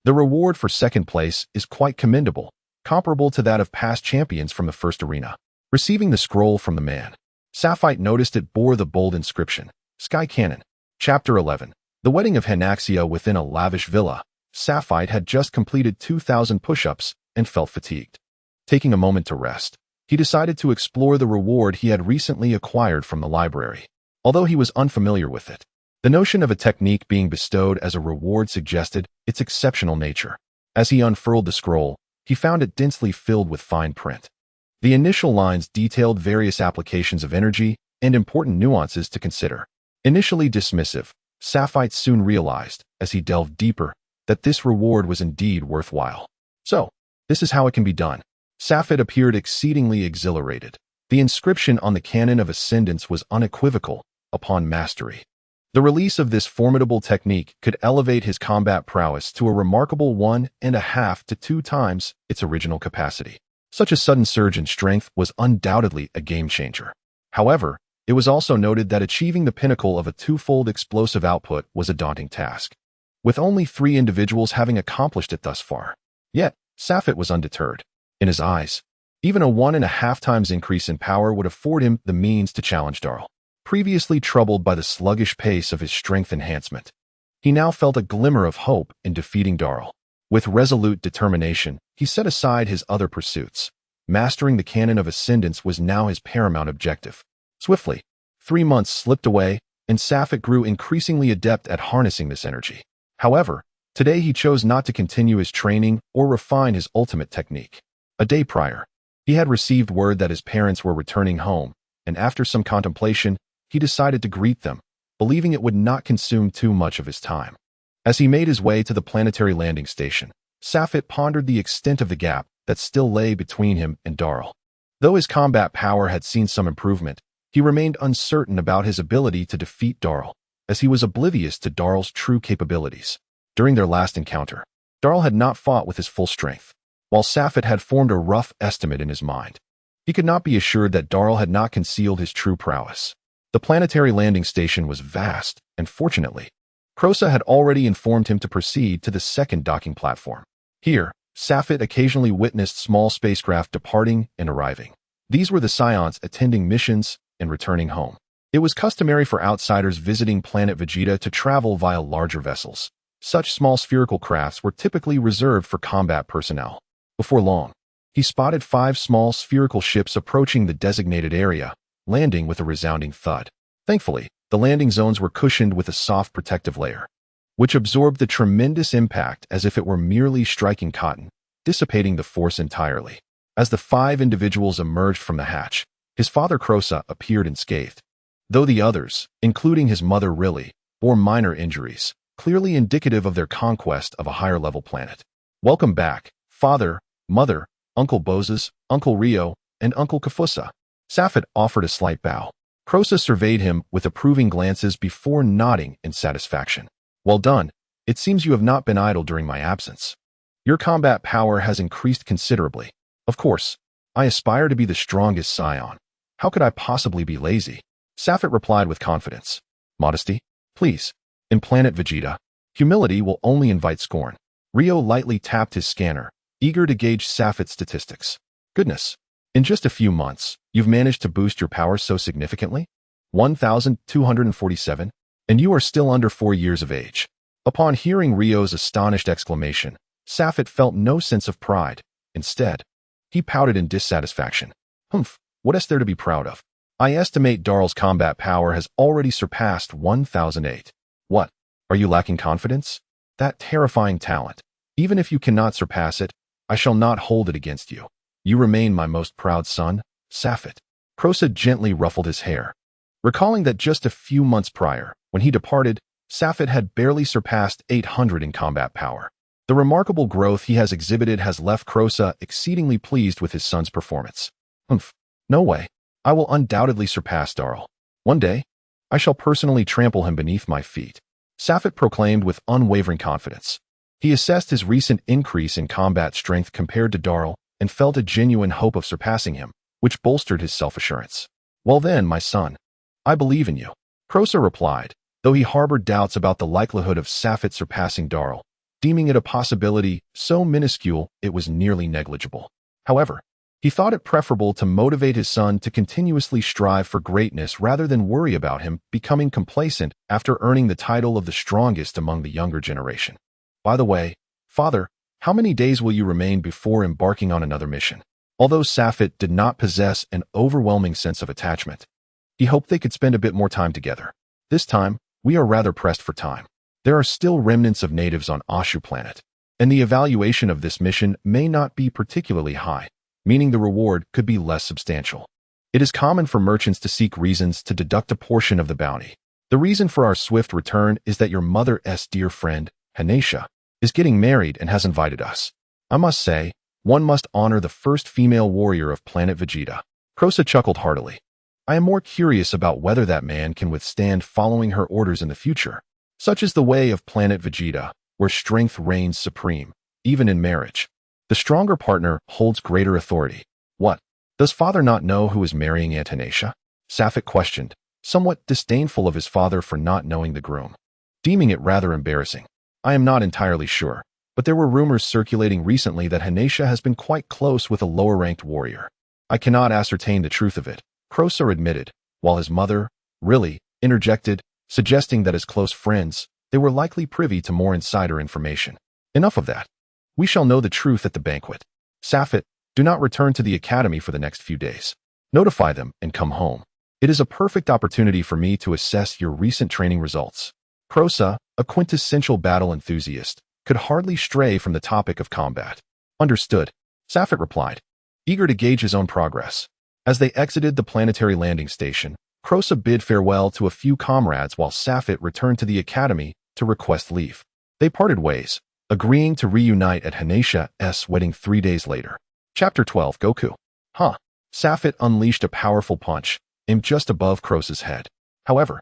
the reward for second place is quite commendable, comparable to that of past champions from the first arena. Receiving the scroll from the man, Safite noticed it bore the bold inscription, Sky Cannon. Chapter 11. The wedding of Hanaxia within a lavish villa. Safite had just completed 2,000 push-ups and felt fatigued. Taking a moment to rest, he decided to explore the reward he had recently acquired from the library. Although he was unfamiliar with it, the notion of a technique being bestowed as a reward suggested its exceptional nature. As he unfurled the scroll, he found it densely filled with fine print. The initial lines detailed various applications of energy and important nuances to consider. Initially dismissive, Safite soon realized, as he delved deeper, that this reward was indeed worthwhile. So, this is how it can be done. Safite appeared exceedingly exhilarated. The inscription on the Cannon of Ascendance was unequivocal: upon mastery. The release of this formidable technique could elevate his combat prowess to a remarkable 1.5 to 2 times its original capacity. Such a sudden surge in strength was undoubtedly a game-changer. However, it was also noted that achieving the pinnacle of a twofold explosive output was a daunting task, with only 3 individuals having accomplished it thus far. Yet, Safite was undeterred. In his eyes, even a 1.5 times increase in power would afford him the means to challenge Darl. Previously troubled by the sluggish pace of his strength enhancement, he now felt a glimmer of hope in defeating Darl. With resolute determination, he set aside his other pursuits. Mastering the Cannon of Ascendance was now his paramount objective. Swiftly, 3 months slipped away, and Safite grew increasingly adept at harnessing this energy. However, today he chose not to continue his training or refine his ultimate technique. A day prior, he had received word that his parents were returning home, and after some contemplation, he decided to greet them, believing it would not consume too much of his time. As he made his way to the planetary landing station, Safite pondered the extent of the gap that still lay between him and Darl. Though his combat power had seen some improvement, he remained uncertain about his ability to defeat Darl, as he was oblivious to Darl's true capabilities. During their last encounter, Darl had not fought with his full strength, while Safite had formed a rough estimate in his mind. He could not be assured that Darl had not concealed his true prowess. The planetary landing station was vast, and fortunately, Crosa had already informed him to proceed to the second docking platform. Here, Safite occasionally witnessed small spacecraft departing and arriving. These were the Scions attending missions and returning home. It was customary for outsiders visiting planet Vegeta to travel via larger vessels. Such small spherical crafts were typically reserved for combat personnel. Before long, he spotted 5 small spherical ships approaching the designated area, landing with a resounding thud. Thankfully, the landing zones were cushioned with a soft protective layer, which absorbed the tremendous impact as if it were merely striking cotton, dissipating the force entirely. As the 5 individuals emerged from the hatch, his father Crosa appeared unscathed, though the others, including his mother Riley, bore minor injuries, clearly indicative of their conquest of a higher-level planet. "Welcome back, Father, Mother, Uncle Bozes, Uncle Rio, and Uncle Kafusa." Safite offered a slight bow. Crosa surveyed him with approving glances before nodding in satisfaction. "Well done. It seems you have not been idle during my absence. Your combat power has increased considerably. Of course, I aspire to be the strongest Scion. How could I possibly be lazy?" Safite replied with confidence. "Modesty? Please. In planet Vegeta, humility will only invite scorn." Rio lightly tapped his scanner, eager to gauge Safite's statistics. "Goodness. In just a few months, you've managed to boost your power so significantly? 1,247? And you are still under 4 years of age." Upon hearing Rio's astonished exclamation, Safite felt no sense of pride. Instead, he pouted in dissatisfaction. "Humph, what is there to be proud of? I estimate Darl's combat power has already surpassed 1,008. What? Are you lacking confidence? That terrifying talent. Even if you cannot surpass it, I shall not hold it against you. You remain my most proud son, Safite." Crosa gently ruffled his hair, recalling that just a few months prior, when he departed, Safite had barely surpassed 800 in combat power. The remarkable growth he has exhibited has left Crosa exceedingly pleased with his son's performance. "Humph, no way. I will undoubtedly surpass Darl. One day, I shall personally trample him beneath my feet," Safite proclaimed with unwavering confidence. He assessed his recent increase in combat strength compared to Darl and felt a genuine hope of surpassing him, which bolstered his self-assurance. "Well then, my son, I believe in you," Crosa replied, though he harbored doubts about the likelihood of Safit surpassing Darl, deeming it a possibility so minuscule it was nearly negligible. However, he thought it preferable to motivate his son to continuously strive for greatness rather than worry about him becoming complacent after earning the title of the strongest among the younger generation. "By the way, father, how many days will you remain before embarking on another mission?" Although Safit did not possess an overwhelming sense of attachment, he hoped they could spend a bit more time together. "This time, we are rather pressed for time. There are still remnants of natives on Ashu planet, and the evaluation of this mission may not be particularly high, meaning the reward could be less substantial. It is common for merchants to seek reasons to deduct a portion of the bounty. The reason for our swift return is that your mother's dear friend, Hanesha, is getting married and has invited us. I must say, one must honor the first female warrior of planet Vegeta." Crosa chuckled heartily. "I am more curious about whether that man can withstand following her orders in the future. Such is the way of planet Vegeta, where strength reigns supreme, even in marriage. The stronger partner holds greater authority." "What? Does father not know who is marrying Aunt Hanesha?" Safit questioned, somewhat disdainful of his father for not knowing the groom, deeming it rather embarrassing. "I am not entirely sure, but there were rumors circulating recently that Hanesha has been quite close with a lower-ranked warrior. I cannot ascertain the truth of it," Crosa admitted, while his mother, really, interjected, suggesting that as close friends, they were likely privy to more insider information. "Enough of that. We shall know the truth at the banquet. Safit, do not return to the academy for the next few days. Notify them and come home. It is a perfect opportunity for me to assess your recent training results." Crosa, a quintessential battle enthusiast, could hardly stray from the topic of combat. "Understood," Safit replied, eager to gauge his own progress. As they exited the planetary landing station, Crosa bid farewell to a few comrades while Safit returned to the academy to request leave. They parted ways, agreeing to reunite at Hanesha's wedding 3 days later. Chapter 12, Goku. Huh. Safit unleashed a powerful punch, aimed just above Crosa's head. However,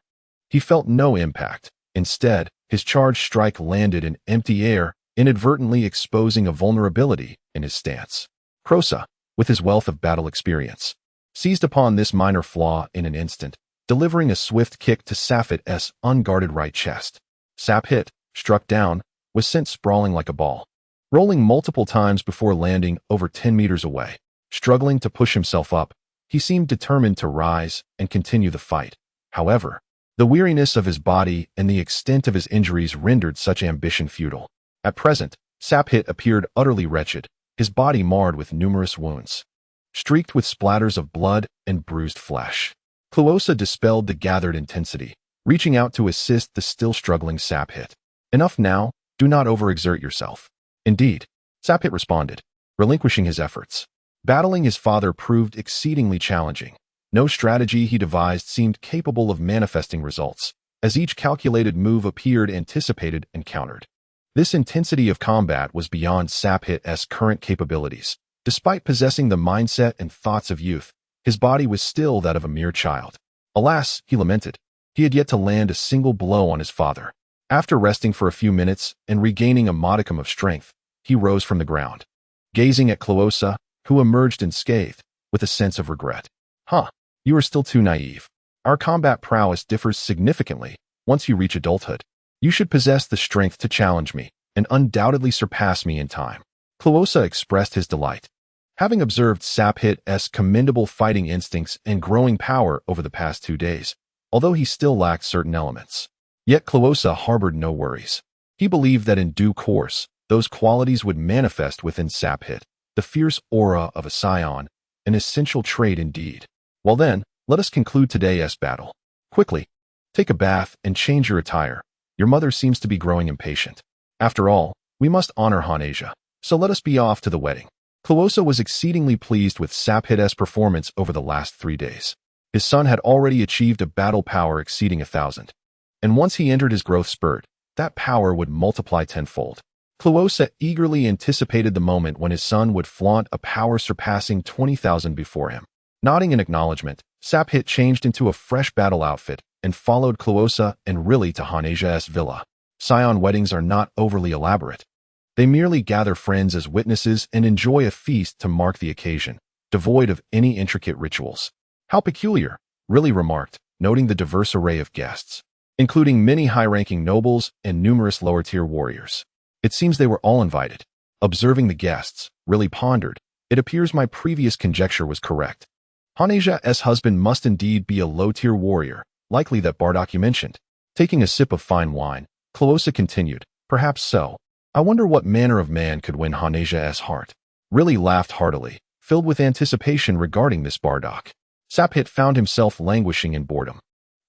he felt no impact. Instead, his charged strike landed in empty air, inadvertently exposing a vulnerability in his stance. Crosa, with his wealth of battle experience, seized upon this minor flaw in an instant, delivering a swift kick to Safit's unguarded right chest. Sap hit, struck down, was sent sprawling like a ball, rolling multiple times before landing over 10 meters away. Struggling to push himself up, he seemed determined to rise and continue the fight. However, the weariness of his body and the extent of his injuries rendered such ambition futile. At present, Sap-Hit appeared utterly wretched, his body marred with numerous wounds, streaked with splatters of blood and bruised flesh. Cluosa dispelled the gathered intensity, reaching out to assist the still struggling Sap-Hit. "Enough now, do not overexert yourself." "Indeed," Sap-Hit responded, relinquishing his efforts. Battling his father proved exceedingly challenging. No strategy he devised seemed capable of manifesting results, as each calculated move appeared anticipated and countered. This intensity of combat was beyond Sap-Hit's current capabilities. Despite possessing the mindset and thoughts of youth, his body was still that of a mere child. Alas, he lamented, he had yet to land a single blow on his father. After resting for a few minutes and regaining a modicum of strength, he rose from the ground, gazing at Cluosa, who emerged unscathed, with a sense of regret. "Huh, you are still too naive. Our combat prowess differs significantly once you reach adulthood. You should possess the strength to challenge me and undoubtedly surpass me in time." Cluosa expressed his delight, having observed Sap-Hit's commendable fighting instincts and growing power over the past 2 days, although he still lacked certain elements. Yet Cluosa harbored no worries. He believed that in due course, those qualities would manifest within Sap-Hit, the fierce aura of a scion, an essential trait indeed. Well then, let us conclude today's battle. Quickly, take a bath and change your attire. Your mother seems to be growing impatient. After all, we must honor Hanesha, so let us be off to the wedding. Cluosa was exceedingly pleased with Sap-Hit's performance over the last 3 days. His son had already achieved a battle power exceeding 1,000. And once he entered his growth spurt, that power would multiply tenfold. Cluosa eagerly anticipated the moment when his son would flaunt a power surpassing 20,000 before him. Nodding in acknowledgement, Sap-Hit changed into a fresh battle outfit and followed Cluosa and Riley to Hanesha's villa. Scion weddings are not overly elaborate. They merely gather friends as witnesses and enjoy a feast to mark the occasion, devoid of any intricate rituals. How peculiar, really remarked, noting the diverse array of guests, including many high-ranking nobles and numerous lower-tier warriors. It seems they were all invited. Observing the guests, really pondered, it appears my previous conjecture was correct. Hanaja's husband must indeed be a low-tier warrior, likely that Bardock you mentioned. Taking a sip of fine wine, Cloisa continued, perhaps so. I wonder what manner of man could win Hanaja's heart. Really laughed heartily, filled with anticipation regarding this Bardock. Saphit found himself languishing in boredom,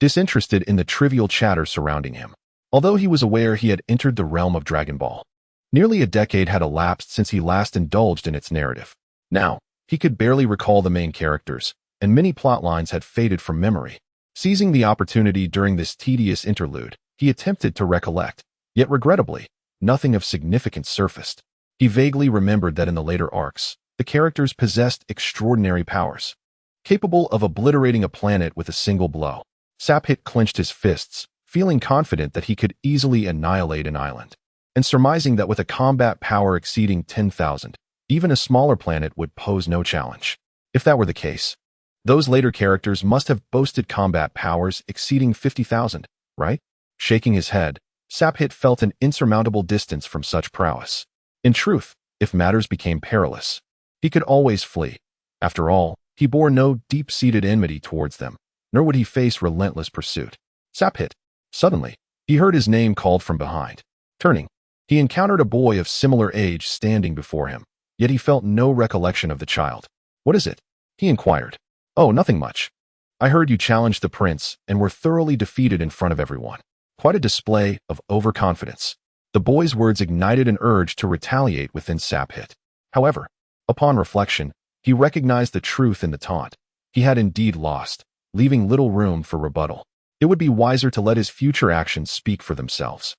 disinterested in the trivial chatter surrounding him. Although he was aware he had entered the realm of Dragon Ball, nearly a decade had elapsed since he last indulged in its narrative. Now, he could barely recall the main characters, and many plot lines had faded from memory. Seizing the opportunity during this tedious interlude, he attempted to recollect, yet regrettably, nothing of significance surfaced. He vaguely remembered that in the later arcs, the characters possessed extraordinary powers, capable of obliterating a planet with a single blow. Saphit clenched his fists, feeling confident that he could easily annihilate an island, and surmising that with a combat power exceeding 10,000, even a smaller planet would pose no challenge. If that were the case, those later characters must have boasted combat powers exceeding 50,000, right? Shaking his head, Saphit felt an insurmountable distance from such prowess. In truth, if matters became perilous, he could always flee. After all, he bore no deep-seated enmity towards them, nor would he face relentless pursuit. Saphit. Suddenly, he heard his name called from behind. Turning, he encountered a boy of similar age standing before him, yet he felt no recollection of the child. What is it? He inquired. Oh, nothing much. I heard you challenged the prince and were thoroughly defeated in front of everyone. Quite a display of overconfidence. The boy's words ignited an urge to retaliate within Saphit. However, upon reflection, he recognized the truth in the taunt. He had indeed lost, leaving little room for rebuttal. It would be wiser to let his future actions speak for themselves.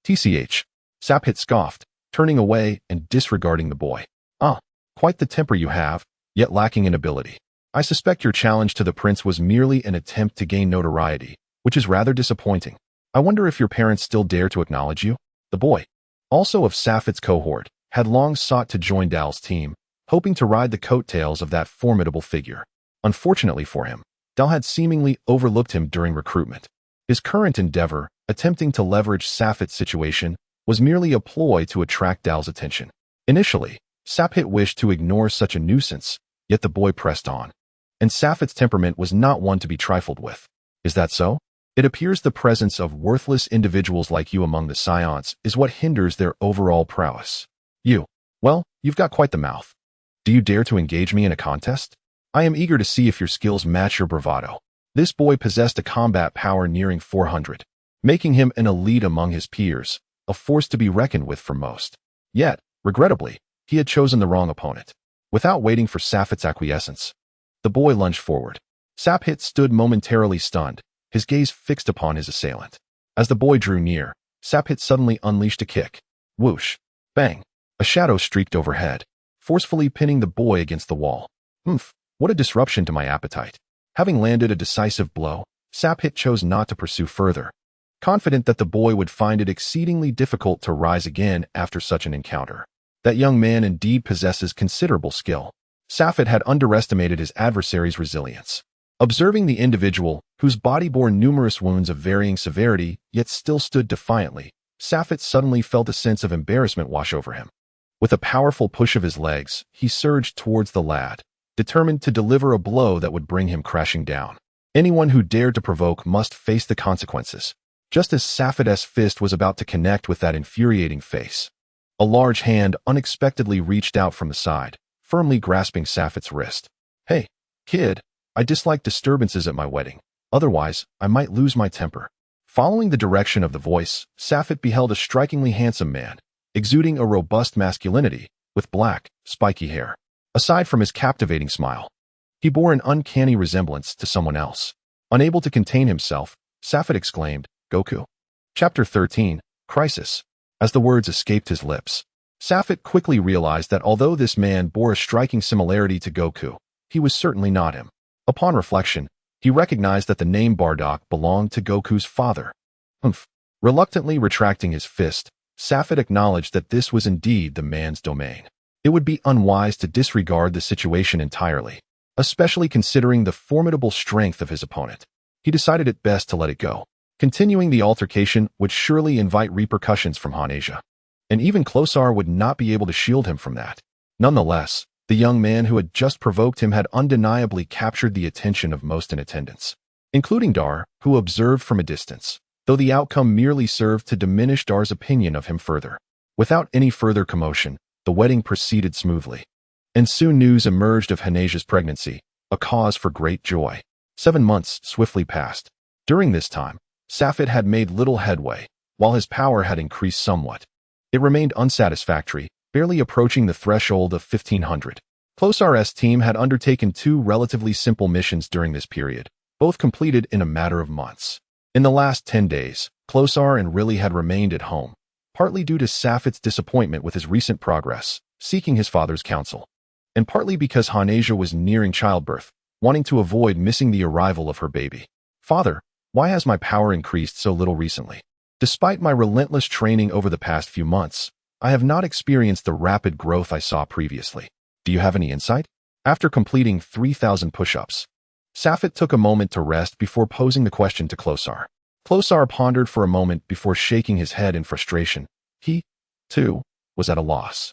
TCH. Saphit scoffed, turning away and disregarding the boy. Ah, quite the temper you have, yet lacking in ability. I suspect your challenge to the prince was merely an attempt to gain notoriety, which is rather disappointing. I wonder if your parents still dare to acknowledge you? The boy, also of Saphit's cohort, had long sought to join Dal's team, hoping to ride the coattails of that formidable figure. Unfortunately for him, Dal had seemingly overlooked him during recruitment. His current endeavor, attempting to leverage Saphit's situation, was merely a ploy to attract Dal's attention. Initially, Saphit wished to ignore such a nuisance, yet the boy pressed on. And Saphit's temperament was not one to be trifled with. Is that so? It appears the presence of worthless individuals like you among the Scions is what hinders their overall prowess. Well, you've got quite the mouth. Do you dare to engage me in a contest? I am eager to see if your skills match your bravado. This boy possessed a combat power nearing 400, making him an elite among his peers, a force to be reckoned with for most. Yet, regrettably, he had chosen the wrong opponent. Without waiting for Saphit's acquiescence, the boy lunged forward. Saphit stood momentarily stunned, his gaze fixed upon his assailant. As the boy drew near, Saphit suddenly unleashed a kick. Whoosh! Bang! A shadow streaked overhead, forcefully pinning the boy against the wall. What a disruption to my appetite. Having landed a decisive blow, Saphit chose not to pursue further, confident that the boy would find it exceedingly difficult to rise again after such an encounter. That young man indeed possesses considerable skill. Saphit had underestimated his adversary's resilience. Observing the individual, whose body bore numerous wounds of varying severity, yet still stood defiantly, Saphit suddenly felt a sense of embarrassment wash over him. With a powerful push of his legs, he surged towards the lad, determined to deliver a blow that would bring him crashing down. Anyone who dared to provoke must face the consequences. Just as Saphit's fist was about to connect with that infuriating face, a large hand unexpectedly reached out from the side, firmly grasping Saphit's wrist. Hey, kid, I dislike disturbances at my wedding. Otherwise, I might lose my temper. Following the direction of the voice, Saphit beheld a strikingly handsome man, exuding a robust masculinity, with black, spiky hair. Aside from his captivating smile, he bore an uncanny resemblance to someone else. Unable to contain himself, Saphit exclaimed, Goku. Chapter 13, Crisis. As the words escaped his lips, Saphit quickly realized that although this man bore a striking similarity to Goku, he was certainly not him. Upon reflection, he recognized that the name Bardock belonged to Goku's father. Reluctantly retracting his fist, Saphit acknowledged that this was indeed the man's domain. It would be unwise to disregard the situation entirely, especially considering the formidable strength of his opponent. He decided it best to let it go. Continuing the altercation would surely invite repercussions from Hanasia, and even Klosar would not be able to shield him from that. Nonetheless, the young man who had just provoked him had undeniably captured the attention of most in attendance, including Dar, who observed from a distance, though the outcome merely served to diminish Dar's opinion of him further. Without any further commotion, the wedding proceeded smoothly, and soon news emerged of Hanasia's pregnancy, a cause for great joy. 7 months swiftly passed. During this time, Safed had made little headway, while his power had increased somewhat. It remained unsatisfactory, barely approaching the threshold of 1,500. Klosar's team had undertaken 2 relatively simple missions during this period, both completed in a matter of months. In the last 10 days, Klosar and Riley had remained at home, partly due to Safed's disappointment with his recent progress, seeking his father's counsel, and partly because Hanasia was nearing childbirth, wanting to avoid missing the arrival of her baby. "Father, why has my power increased so little recently? Despite my relentless training over the past few months, I have not experienced the rapid growth I saw previously. Do you have any insight?" After completing 3,000 push-ups, Safed took a moment to rest before posing the question to Klosar. Klosar pondered for a moment before shaking his head in frustration. He, too, was at a loss.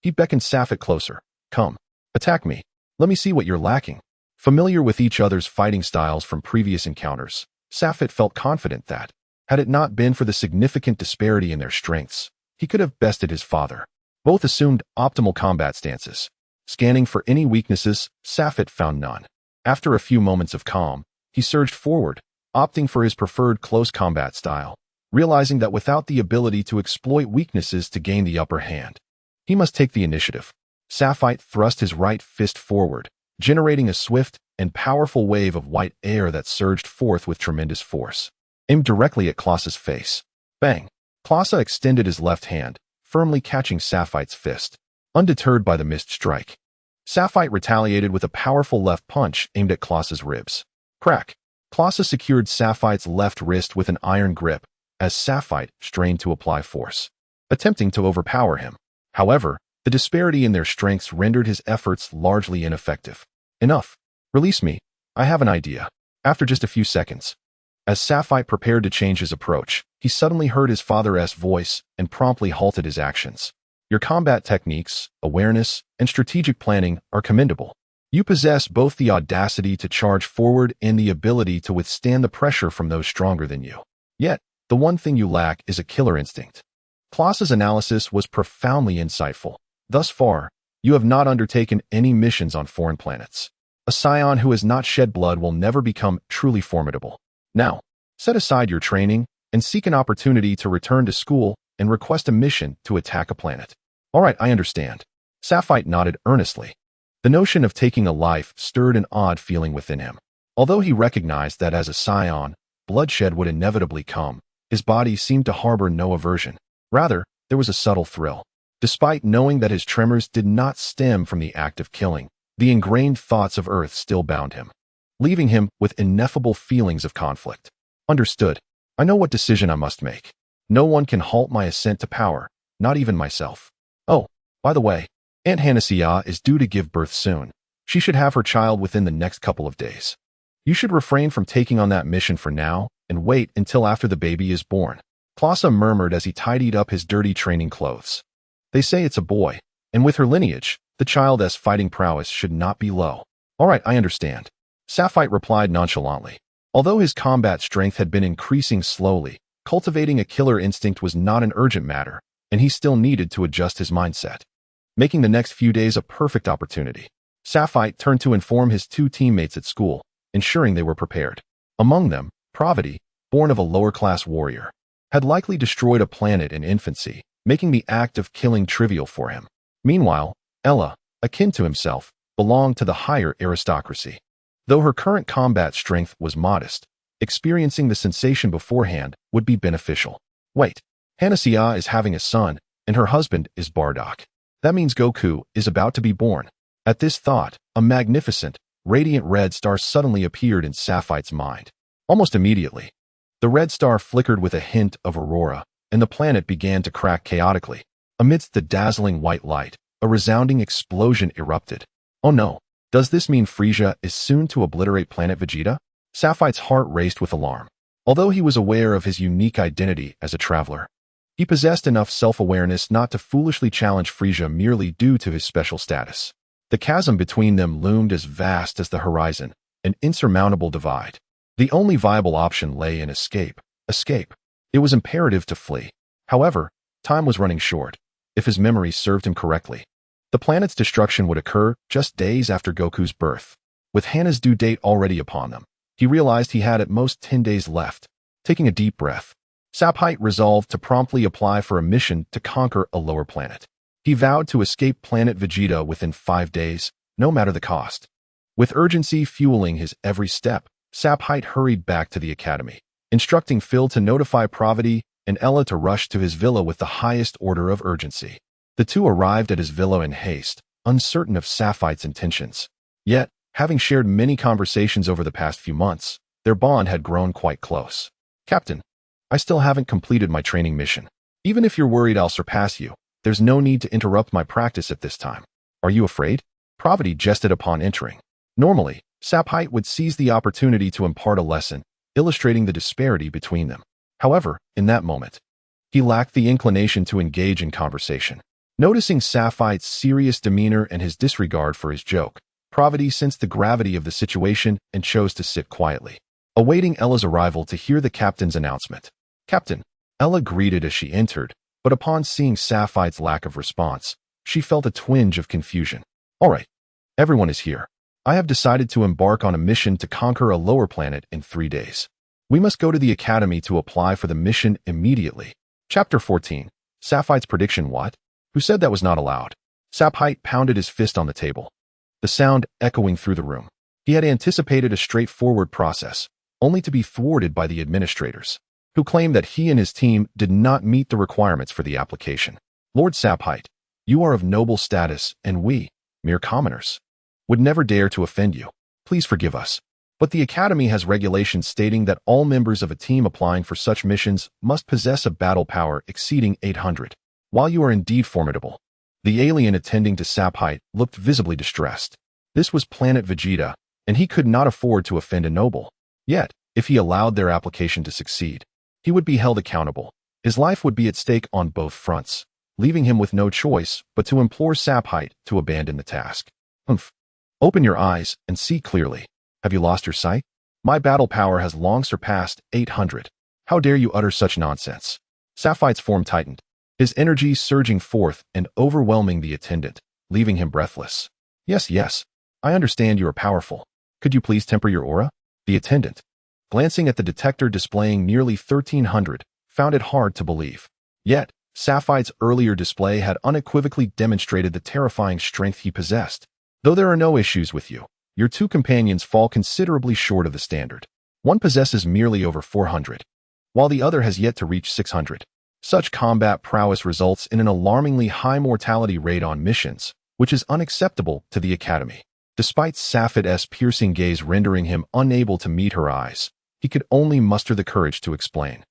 He beckoned Safed closer. "Come, attack me. Let me see what you're lacking." Familiar with each other's fighting styles from previous encounters, Safed felt confident that, had it not been for the significant disparity in their strengths, he could have bested his father. Both assumed optimal combat stances. Scanning for any weaknesses, Safed found none. After a few moments of calm, he surged forward, opting for his preferred close combat style, realizing that without the ability to exploit weaknesses to gain the upper hand, he must take the initiative. Safed thrust his right fist forward, generating a swift and powerful wave of white air that surged forth with tremendous force, aimed directly at Klaas's face. Bang! Klaasa extended his left hand, firmly catching Safed's fist. Undeterred by the missed strike, Safed retaliated with a powerful left punch aimed at Klaas's ribs. Crack! Klaasa secured Safed's left wrist with an iron grip, as Safed strained to apply force, attempting to overpower him. However, the disparity in their strengths rendered his efforts largely ineffective. "Enough. Release me. I have an idea." After just a few seconds, as Safed prepared to change his approach, he suddenly heard his father's voice and promptly halted his actions. "Your combat techniques, awareness, and strategic planning are commendable. You possess both the audacity to charge forward and the ability to withstand the pressure from those stronger than you. Yet, the one thing you lack is a killer instinct." Klaas's analysis was profoundly insightful. "Thus far, you have not undertaken any missions on foreign planets. A scion who has not shed blood will never become truly formidable. Now, set aside your training and seek an opportunity to return to school and request a mission to attack a planet." "All right, I understand." Safed nodded earnestly. The notion of taking a life stirred an odd feeling within him. Although he recognized that as a scion, bloodshed would inevitably come, his body seemed to harbor no aversion. Rather, there was a subtle thrill. Despite knowing that his tremors did not stem from the act of killing, the ingrained thoughts of Earth still bound him, leaving him with ineffable feelings of conflict. "Understood. I know what decision I must make. No one can halt my ascent to power, not even myself. Oh, by the way, Aunt Hanasia is due to give birth soon. She should have her child within the next couple of days. You should refrain from taking on that mission for now and wait until after the baby is born." Klaasa murmured as he tidied up his dirty training clothes. "They say it's a boy, and with her lineage, the child's fighting prowess should not be low." "All right, I understand." Safed replied nonchalantly. Although his combat strength had been increasing slowly, cultivating a killer instinct was not an urgent matter, and he still needed to adjust his mindset, making the next few days a perfect opportunity. Safed turned to inform his 2 teammates at school, ensuring they were prepared. Among them, Pravati, born of a lower-class warrior, had likely destroyed a planet in infancy, making the act of killing trivial for him. Meanwhile, Ella, akin to himself, belonged to the higher aristocracy. Though her current combat strength was modest, experiencing the sensation beforehand would be beneficial. Wait, Hanasia is having a son, and her husband is Bardock. That means Goku is about to be born. At this thought, a magnificent, radiant red star suddenly appeared in Safed's mind. Almost immediately, the red star flickered with a hint of aurora, and the planet began to crack chaotically. Amidst the dazzling white light, a resounding explosion erupted. Oh no, does this mean Frieza is soon to obliterate planet Vegeta? Saphite's heart raced with alarm. Although he was aware of his unique identity as a traveler, he possessed enough self-awareness not to foolishly challenge Frieza merely due to his special status. The chasm between them loomed as vast as the horizon, an insurmountable divide. The only viable option lay in escape. Escape. It was imperative to flee. However, time was running short. If his memory served him correctly, the planet's destruction would occur just days after Goku's birth. With Hannah's due date already upon them, he realized he had at most 10 days left. Taking a deep breath, Saphite resolved to promptly apply for a mission to conquer a lower planet. He vowed to escape planet Vegeta within 5 days, no matter the cost. With urgency fueling his every step, Saphite hurried back to the academy, instructing Phil to notify Pravati and Ella to rush to his villa with the highest order of urgency. The two arrived at his villa in haste, uncertain of Saphite's intentions. Yet, having shared many conversations over the past few months, their bond had grown quite close. Captain, I still haven't completed my training mission. Even if you're worried I'll surpass you, there's no need to interrupt my practice at this time. Are you afraid? Pravati jested upon entering. Normally, Saphite would seize the opportunity to impart a lesson, illustrating the disparity between them. However, in that moment, he lacked the inclination to engage in conversation. Noticing Saphite's serious demeanor and his disregard for his joke, Pravati sensed the gravity of the situation and chose to sit quietly, awaiting Ella's arrival to hear the captain's announcement. Captain, Ella greeted as she entered, but upon seeing Saphite's lack of response, she felt a twinge of confusion. All right, everyone is here. I have decided to embark on a mission to conquer a lower planet in 3 days. We must go to the academy to apply for the mission immediately. Chapter 14. Saphite's prediction. What? Who said that was not allowed? Saphite pounded his fist on the table, the sound echoing through the room. He had anticipated a straightforward process, only to be thwarted by the administrators, who claimed that he and his team did not meet the requirements for the application. Lord Saphite, you are of noble status, and we, mere commoners, would never dare to offend you. Please forgive us. But the Academy has regulations stating that all members of a team applying for such missions must possess a battle power exceeding 800. While you are indeed formidable, the alien attending to Saphite looked visibly distressed. This was planet Vegeta, and he could not afford to offend a noble. Yet, if he allowed their application to succeed, he would be held accountable. His life would be at stake on both fronts, leaving him with no choice but to implore Saphite to abandon the task. Open your eyes and see clearly. Have you lost your sight? My battle power has long surpassed 800. How dare you utter such nonsense? Saphite's form tightened, his energy surging forth and overwhelming the attendant, leaving him breathless. Yes, I understand you are powerful. Could you please temper your aura? The attendant, glancing at the detector displaying nearly 1300, found it hard to believe. Yet, Saphite's earlier display had unequivocally demonstrated the terrifying strength he possessed. Though there are no issues with you, your two companions fall considerably short of the standard. One possesses merely over 400, while the other has yet to reach 600. Such combat prowess results in an alarmingly high mortality rate on missions, which is unacceptable to the Academy. Despite Saphite's piercing gaze rendering him unable to meet her eyes, he could only muster the courage to explain.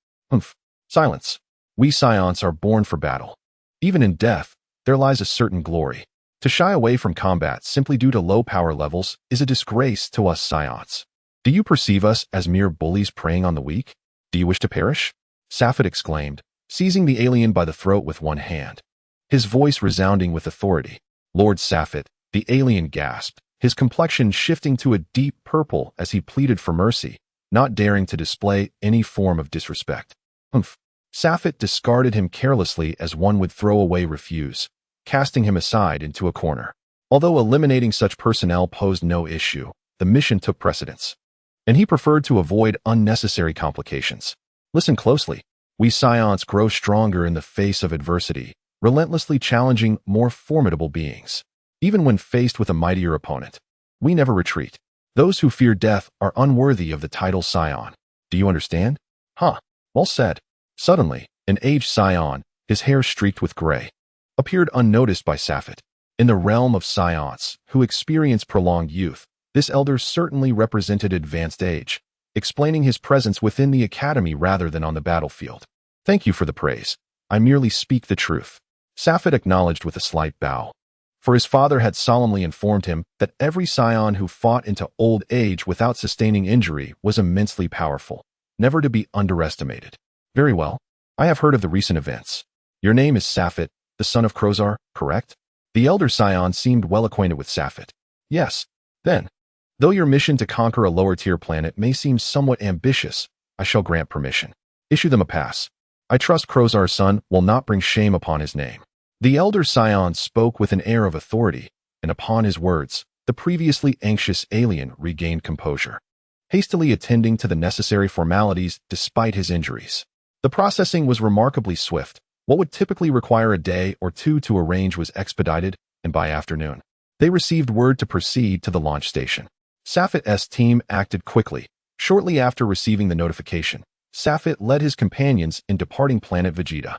Silence. We Scions are born for battle. Even in death, there lies a certain glory. To shy away from combat simply due to low power levels is a disgrace to us Scions. Do you perceive us as mere bullies preying on the weak? Do you wish to perish? Saphite exclaimed, seizing the alien by the throat with one hand, his voice resounding with authority. Lord Saphite, the alien gasped, his complexion shifting to a deep purple as he pleaded for mercy, not daring to display any form of disrespect. Saphite discarded him carelessly as one would throw away refuse, casting him aside into a corner. Although eliminating such personnel posed no issue, the mission took precedence, and he preferred to avoid unnecessary complications. Listen closely. We Scions grow stronger in the face of adversity, relentlessly challenging more formidable beings. Even when faced with a mightier opponent, we never retreat. Those who fear death are unworthy of the title Scion. Do you understand? Well said. Suddenly, an aged Scion, his hair streaked with gray, appeared unnoticed by Saphite. In the realm of Scions, who experience prolonged youth, this elder certainly represented advanced age, explaining his presence within the academy rather than on the battlefield. Thank you for the praise. I merely speak the truth. Saphite acknowledged with a slight bow. for his father had solemnly informed him that every scion who fought into old age without sustaining injury was immensely powerful, never to be underestimated. Very well. I have heard of the recent events. Your name is Safet, the son of Crozar, correct? The elder scion seemed well acquainted with Safet. Yes. Then, though your mission to conquer a lower-tier planet may seem somewhat ambitious, I shall grant permission. Issue them a pass. I trust Crozar's son will not bring shame upon his name. The elder scion spoke with an air of authority, and upon his words, the previously anxious alien regained composure, hastily attending to the necessary formalities despite his injuries. The processing was remarkably swift. What would typically require a day or two to arrange was expedited, and by afternoon, they received word to proceed to the launch station. Safet's team acted quickly. Shortly after receiving the notification, Safet led his companions in departing planet Vegeta.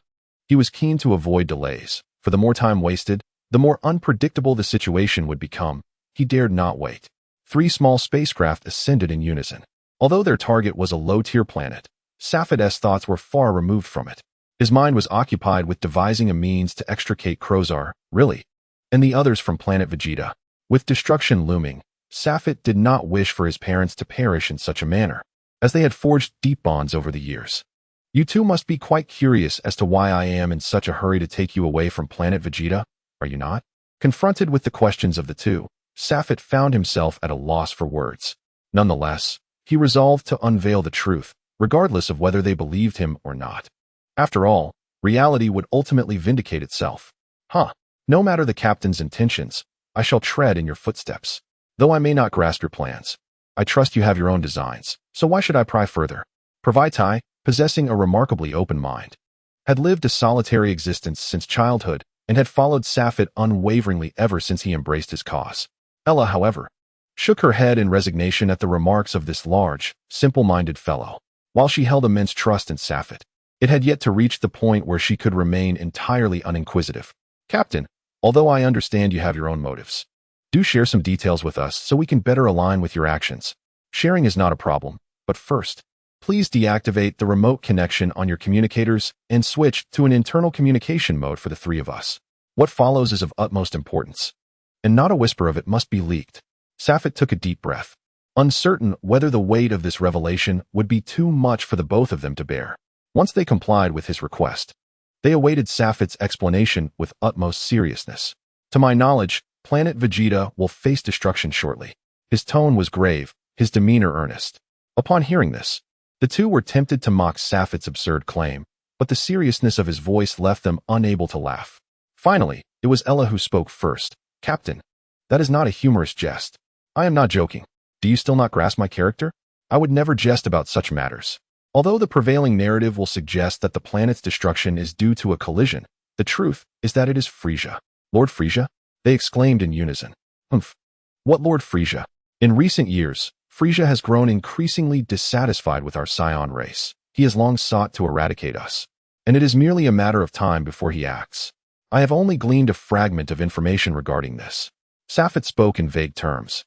He was keen to avoid delays, for the more time wasted, the more unpredictable the situation would become. He dared not wait. 3 small spacecraft ascended in unison. Although their target was a low-tier planet, Safet's thoughts were far removed from it. His mind was occupied with devising a means to extricate Crozar, really, and the others from planet Vegeta. With destruction looming, Safet did not wish for his parents to perish in such a manner, as they had forged deep bonds over the years. You two must be quite curious as to why I am in such a hurry to take you away from planet Vegeta, are you not? Confronted with the questions of the two, Safet found himself at a loss for words. Nonetheless, he resolved to unveil the truth, regardless of whether they believed him or not. After all, reality would ultimately vindicate itself. No matter the captain's intentions, I shall tread in your footsteps. Though I may not grasp your plans, I trust you have your own designs, so why should I pry further? Pravaitai, possessing a remarkably open mind, had lived a solitary existence since childhood and had followed Safet unwaveringly ever since he embraced his cause. Ella, however, shook her head in resignation at the remarks of this large, simple-minded fellow. While she held immense trust in Safet, it had yet to reach the point where she could remain entirely uninquisitive. Captain, although I understand you have your own motives, do share some details with us so we can better align with your actions. Sharing is not a problem, but first, please deactivate the remote connection on your communicators and switch to an internal communication mode for the 3 of us. What follows is of utmost importance, and not a whisper of it must be leaked. Safet took a deep breath, uncertain whether the weight of this revelation would be too much for the both of them to bear. Once they complied with his request, they awaited Safet's explanation with utmost seriousness. To my knowledge, planet Vegeta will face destruction shortly. His tone was grave, his demeanor earnest. Upon hearing this, the two were tempted to mock Safet's absurd claim, but the seriousness of his voice left them unable to laugh. Finally, it was Ella who spoke first. Captain, that is not a humorous jest. I am not joking. Do you still not grasp my character? I would never jest about such matters. Although the prevailing narrative will suggest that the planet's destruction is due to a collision, the truth is that it is Frieza. Lord Frieza? They exclaimed in unison. Humph. What Lord Frieza? In recent years, Frieza has grown increasingly dissatisfied with our Scion race. He has long sought to eradicate us, and it is merely a matter of time before he acts. I have only gleaned a fragment of information regarding this. Safet spoke in vague terms,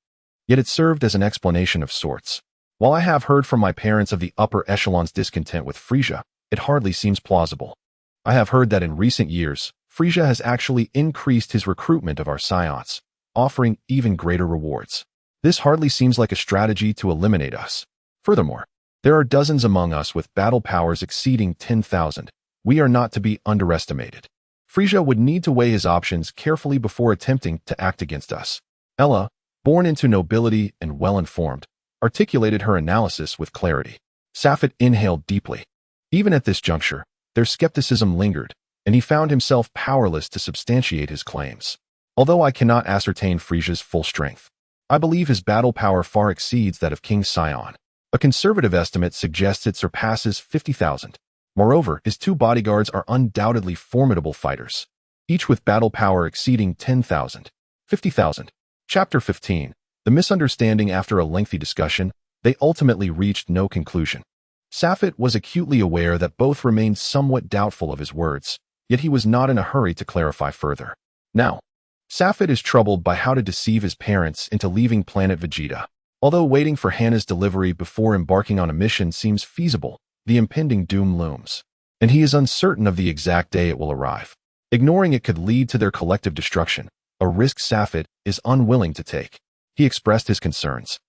yet it served as an explanation of sorts. While I have heard from my parents of the upper echelon's discontent with Frieza, it hardly seems plausible. I have heard that in recent years, Frieza has actually increased his recruitment of our Scions, offering even greater rewards. This hardly seems like a strategy to eliminate us. Furthermore, there are dozens among us with battle powers exceeding 10,000. We are not to be underestimated. Frieza would need to weigh his options carefully before attempting to act against us. Ella, born into nobility and well-informed, articulated her analysis with clarity. Safet inhaled deeply. Even at this juncture, their skepticism lingered, and he found himself powerless to substantiate his claims. Although I cannot ascertain Frieza's full strength, I believe his battle power far exceeds that of King Scion. A conservative estimate suggests it surpasses 50,000. Moreover, his 2 bodyguards are undoubtedly formidable fighters, each with battle power exceeding 10,000. 50,000. Chapter 15. The misunderstanding. After a lengthy discussion, they ultimately reached no conclusion. Safet was acutely aware that both remained somewhat doubtful of his words, yet he was not in a hurry to clarify further. Now, Safet is troubled by how to deceive his parents into leaving planet Vegeta. Although waiting for Hannah's delivery before embarking on a mission seems feasible, the impending doom looms, and he is uncertain of the exact day it will arrive. Ignoring it could lead to their collective destruction, a risk Safit is unwilling to take. He expressed his concerns.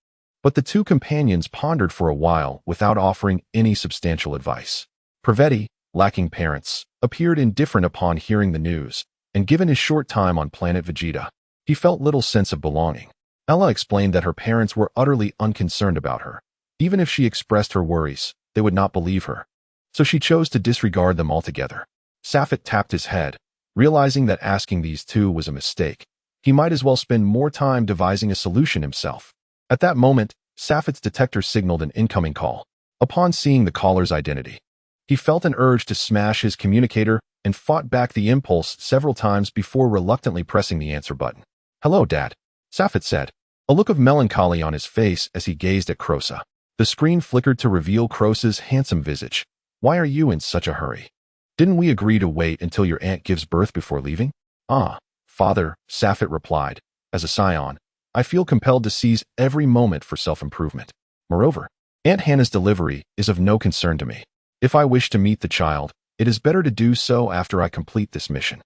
But the two companions pondered for a while without offering any substantial advice. Praveti, lacking parents, appeared indifferent upon hearing the news, and given his short time on planet Vegeta, he felt little sense of belonging. Ella explained that her parents were utterly unconcerned about her. Even if she expressed her worries, they would not believe her. So she chose to disregard them altogether. Safit tapped his head, realizing that asking these two was a mistake. He might as well spend more time devising a solution himself. At that moment, Safit's detector signaled an incoming call. Upon seeing the caller's identity, he felt an urge to smash his communicator and fought back the impulse several times before reluctantly pressing the answer button. "Hello, Dad," Safit said, a look of melancholy on his face as he gazed at Krosa. The screen flickered to reveal Krosa's handsome visage. "Why are you in such a hurry? Didn't we agree to wait until your aunt gives birth before leaving?" "Ah, Father," Safit replied. "As a scion, I feel compelled to seize every moment for self-improvement. Moreover, Aunt Hannah's delivery is of no concern to me. If I wish to meet the child, it is better to do so after I complete this mission."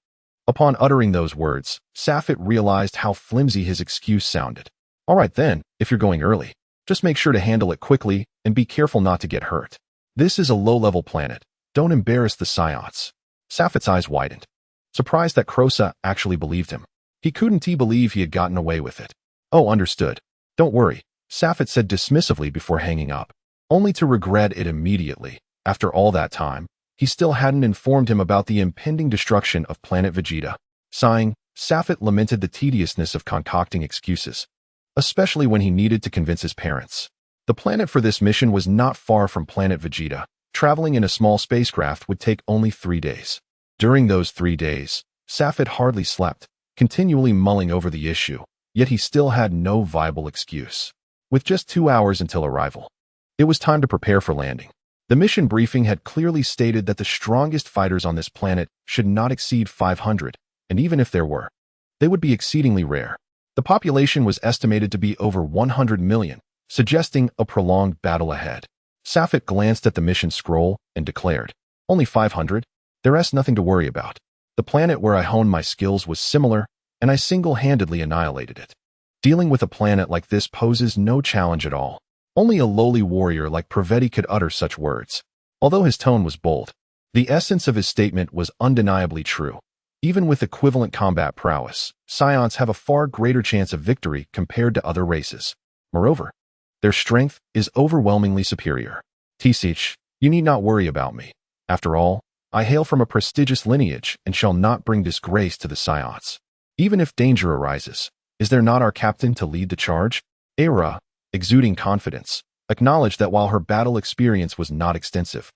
Upon uttering those words, Safit realized how flimsy his excuse sounded. "All right then, if you're going early, just make sure to handle it quickly and be careful not to get hurt. This is a low-level planet. Don't embarrass the Psiots." Safit's eyes widened, surprised that Krosa actually believed him. He couldn't believe he had gotten away with it. "Oh, understood. Don't worry," Safit said dismissively before hanging up, only to regret it immediately. After all that time, he still hadn't informed him about the impending destruction of planet Vegeta. Sighing, Safit lamented the tediousness of concocting excuses, especially when he needed to convince his parents. The planet for this mission was not far from planet Vegeta. Traveling in a small spacecraft would take only 3 days. During those 3 days, Safit hardly slept, continually mulling over the issue, yet he still had no viable excuse. With just 2 hours until arrival, it was time to prepare for landing. The mission briefing had clearly stated that the strongest fighters on this planet should not exceed 500, and even if there were, they would be exceedingly rare. The population was estimated to be over 100 million, suggesting a prolonged battle ahead. Safit glanced at the mission scroll and declared, "Only 500? There's nothing to worry about. The planet where I honed my skills was similar, and I single-handedly annihilated it. Dealing with a planet like this poses no challenge at all." Only a lowly warrior like Praveti could utter such words. Although his tone was bold, the essence of his statement was undeniably true. Even with equivalent combat prowess, Psions have a far greater chance of victory compared to other races. Moreover, their strength is overwhelmingly superior. "Tisich, you need not worry about me. After all, I hail from a prestigious lineage and shall not bring disgrace to the Psiots. Even if danger arises, is there not our captain to lead the charge?" Era, exuding confidence, acknowledged that while her battle experience was not extensive,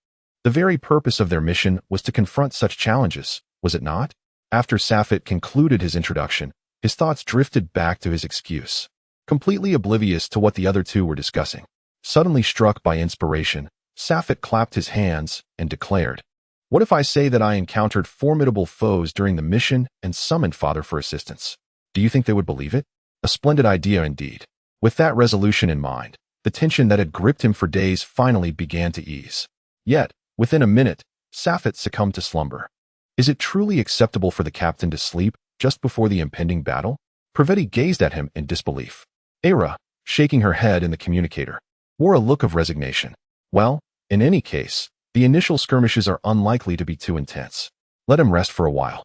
the very purpose of their mission was to confront such challenges, was it not? After Safit concluded his introduction, his thoughts drifted back to his excuse, completely oblivious to what the other two were discussing. Suddenly struck by inspiration, Safit clapped his hands and declared, "What if I say that I encountered formidable foes during the mission and summoned Father for assistance? Do you think they would believe it? A splendid idea indeed." With that resolution in mind, the tension that had gripped him for days finally began to ease. Yet, within a minute, Safit succumbed to slumber. Is it truly acceptable for the captain to sleep just before the impending battle? Praveti gazed at him in disbelief. Era, shaking her head in the communicator, wore a look of resignation. "Well, in any case, the initial skirmishes are unlikely to be too intense. Let him rest for a while.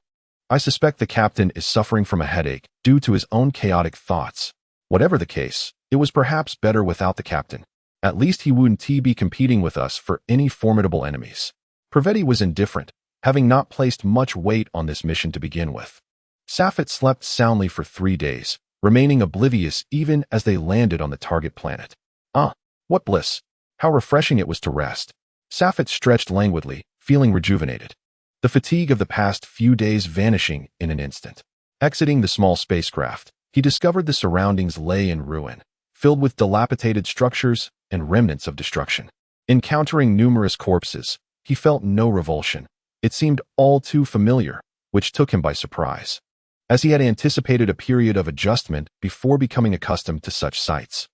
I suspect the captain is suffering from a headache due to his own chaotic thoughts. Whatever the case, it was perhaps better without the captain. At least he wouldn't be competing with us for any formidable enemies." Praveti was indifferent, having not placed much weight on this mission to begin with. Safit slept soundly for 3 days, remaining oblivious even as they landed on the target planet. Ah, what bliss! How refreshing it was to rest. Safit stretched languidly, feeling rejuvenated, the fatigue of the past few days vanishing in an instant. Exiting the small spacecraft, he discovered the surroundings lay in ruin, filled with dilapidated structures and remnants of destruction. Encountering numerous corpses, he felt no revulsion. It seemed all too familiar, which took him by surprise, as he had anticipated a period of adjustment before becoming accustomed to such sights.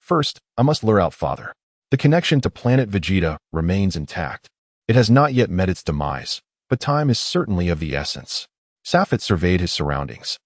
First, I must lure out Father. The connection to planet Vegeta remains intact. It has not yet met its demise, but time is certainly of the essence. Safit surveyed his surroundings.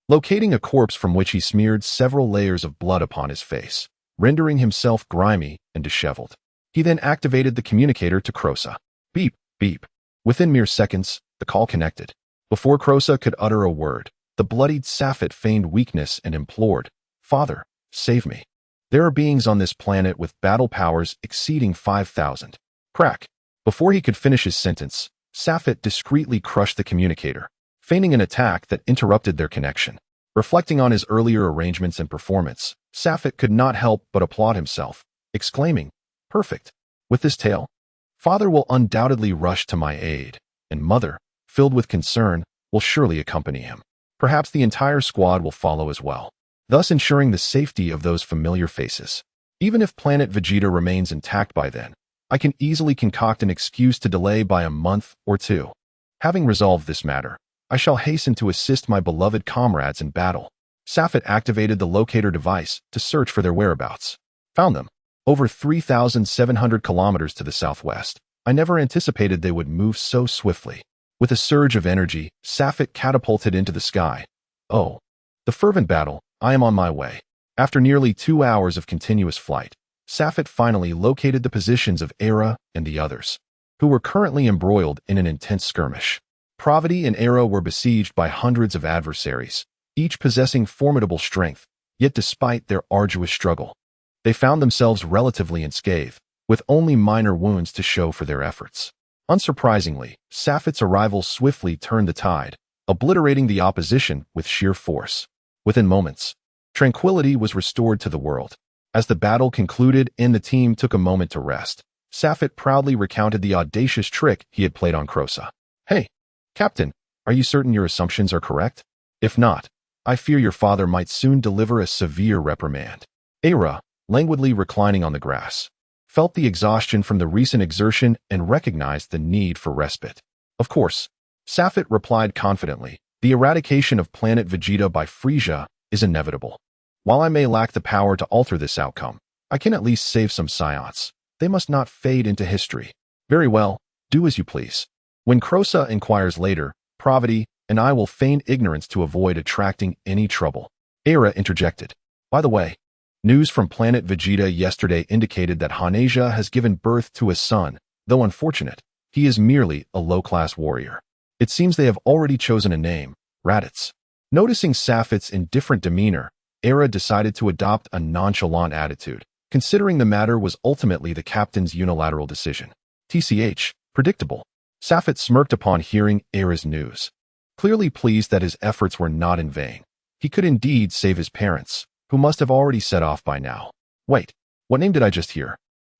locating a corpse from which he smeared several layers of blood upon his face, rendering himself grimy and disheveled. He then activated the communicator to Crossa. Beep, beep. Within mere seconds, the call connected. Before Crossa could utter a word, the bloodied Safet feigned weakness and implored, "Father, save me. There are beings on this planet with battle powers exceeding 5,000. Crack. Before he could finish his sentence, Safet discreetly crushed the communicator, feigning an attack that interrupted their connection. Reflecting on his earlier arrangements and performance, Safet could not help but applaud himself, exclaiming, "Perfect. With this tale, Father will undoubtedly rush to my aid, and Mother, filled with concern, will surely accompany him. Perhaps the entire squad will follow as well, thus ensuring the safety of those familiar faces. Even if planet Vegeta remains intact by then, I can easily concoct an excuse to delay by a month or two. Having resolved this matter, I shall hasten to assist my beloved comrades in battle." Safet activated the locator device to search for their whereabouts. Found them. Over 3,700 kilometers to the southwest. I never anticipated they would move so swiftly. With a surge of energy, Safet catapulted into the sky. Oh, the fervent battle, I am on my way. After nearly 2 hours of continuous flight, Safet finally located the positions of Era and the others, who were currently embroiled in an intense skirmish. Pravati and Era were besieged by hundreds of adversaries, each possessing formidable strength, yet despite their arduous struggle, they found themselves relatively unscathed, with only minor wounds to show for their efforts. Unsurprisingly, Safet's arrival swiftly turned the tide, obliterating the opposition with sheer force. Within moments, tranquility was restored to the world. As the battle concluded and the team took a moment to rest, Safet proudly recounted the audacious trick he had played on Crossa. "Hey, Captain, are you certain your assumptions are correct? If not, I fear your father might soon deliver a severe reprimand." Era, languidly reclining on the grass, felt the exhaustion from the recent exertion and recognized the need for respite. "Of course," Safet replied confidently, "the eradication of planet Vegeta by Frieza is inevitable. While I may lack the power to alter this outcome, I can at least save some scions. They must not fade into history." "Very well, do as you please. When Crossa inquires later, Pravati and I will feign ignorance to avoid attracting any trouble." Era interjected. "By the way, news from planet Vegeta yesterday indicated that Hanasia has given birth to a son, though unfortunate, he is merely a low-class warrior. It seems they have already chosen a name, Raditz." Noticing Safet's indifferent demeanor, Era decided to adopt a nonchalant attitude, considering the matter was ultimately the captain's unilateral decision. TCH, predictable. Safet smirked upon hearing Era's news. Clearly pleased that his efforts were not in vain, he could indeed save his parents, who must have already set off by now. Wait, what name did I just hear?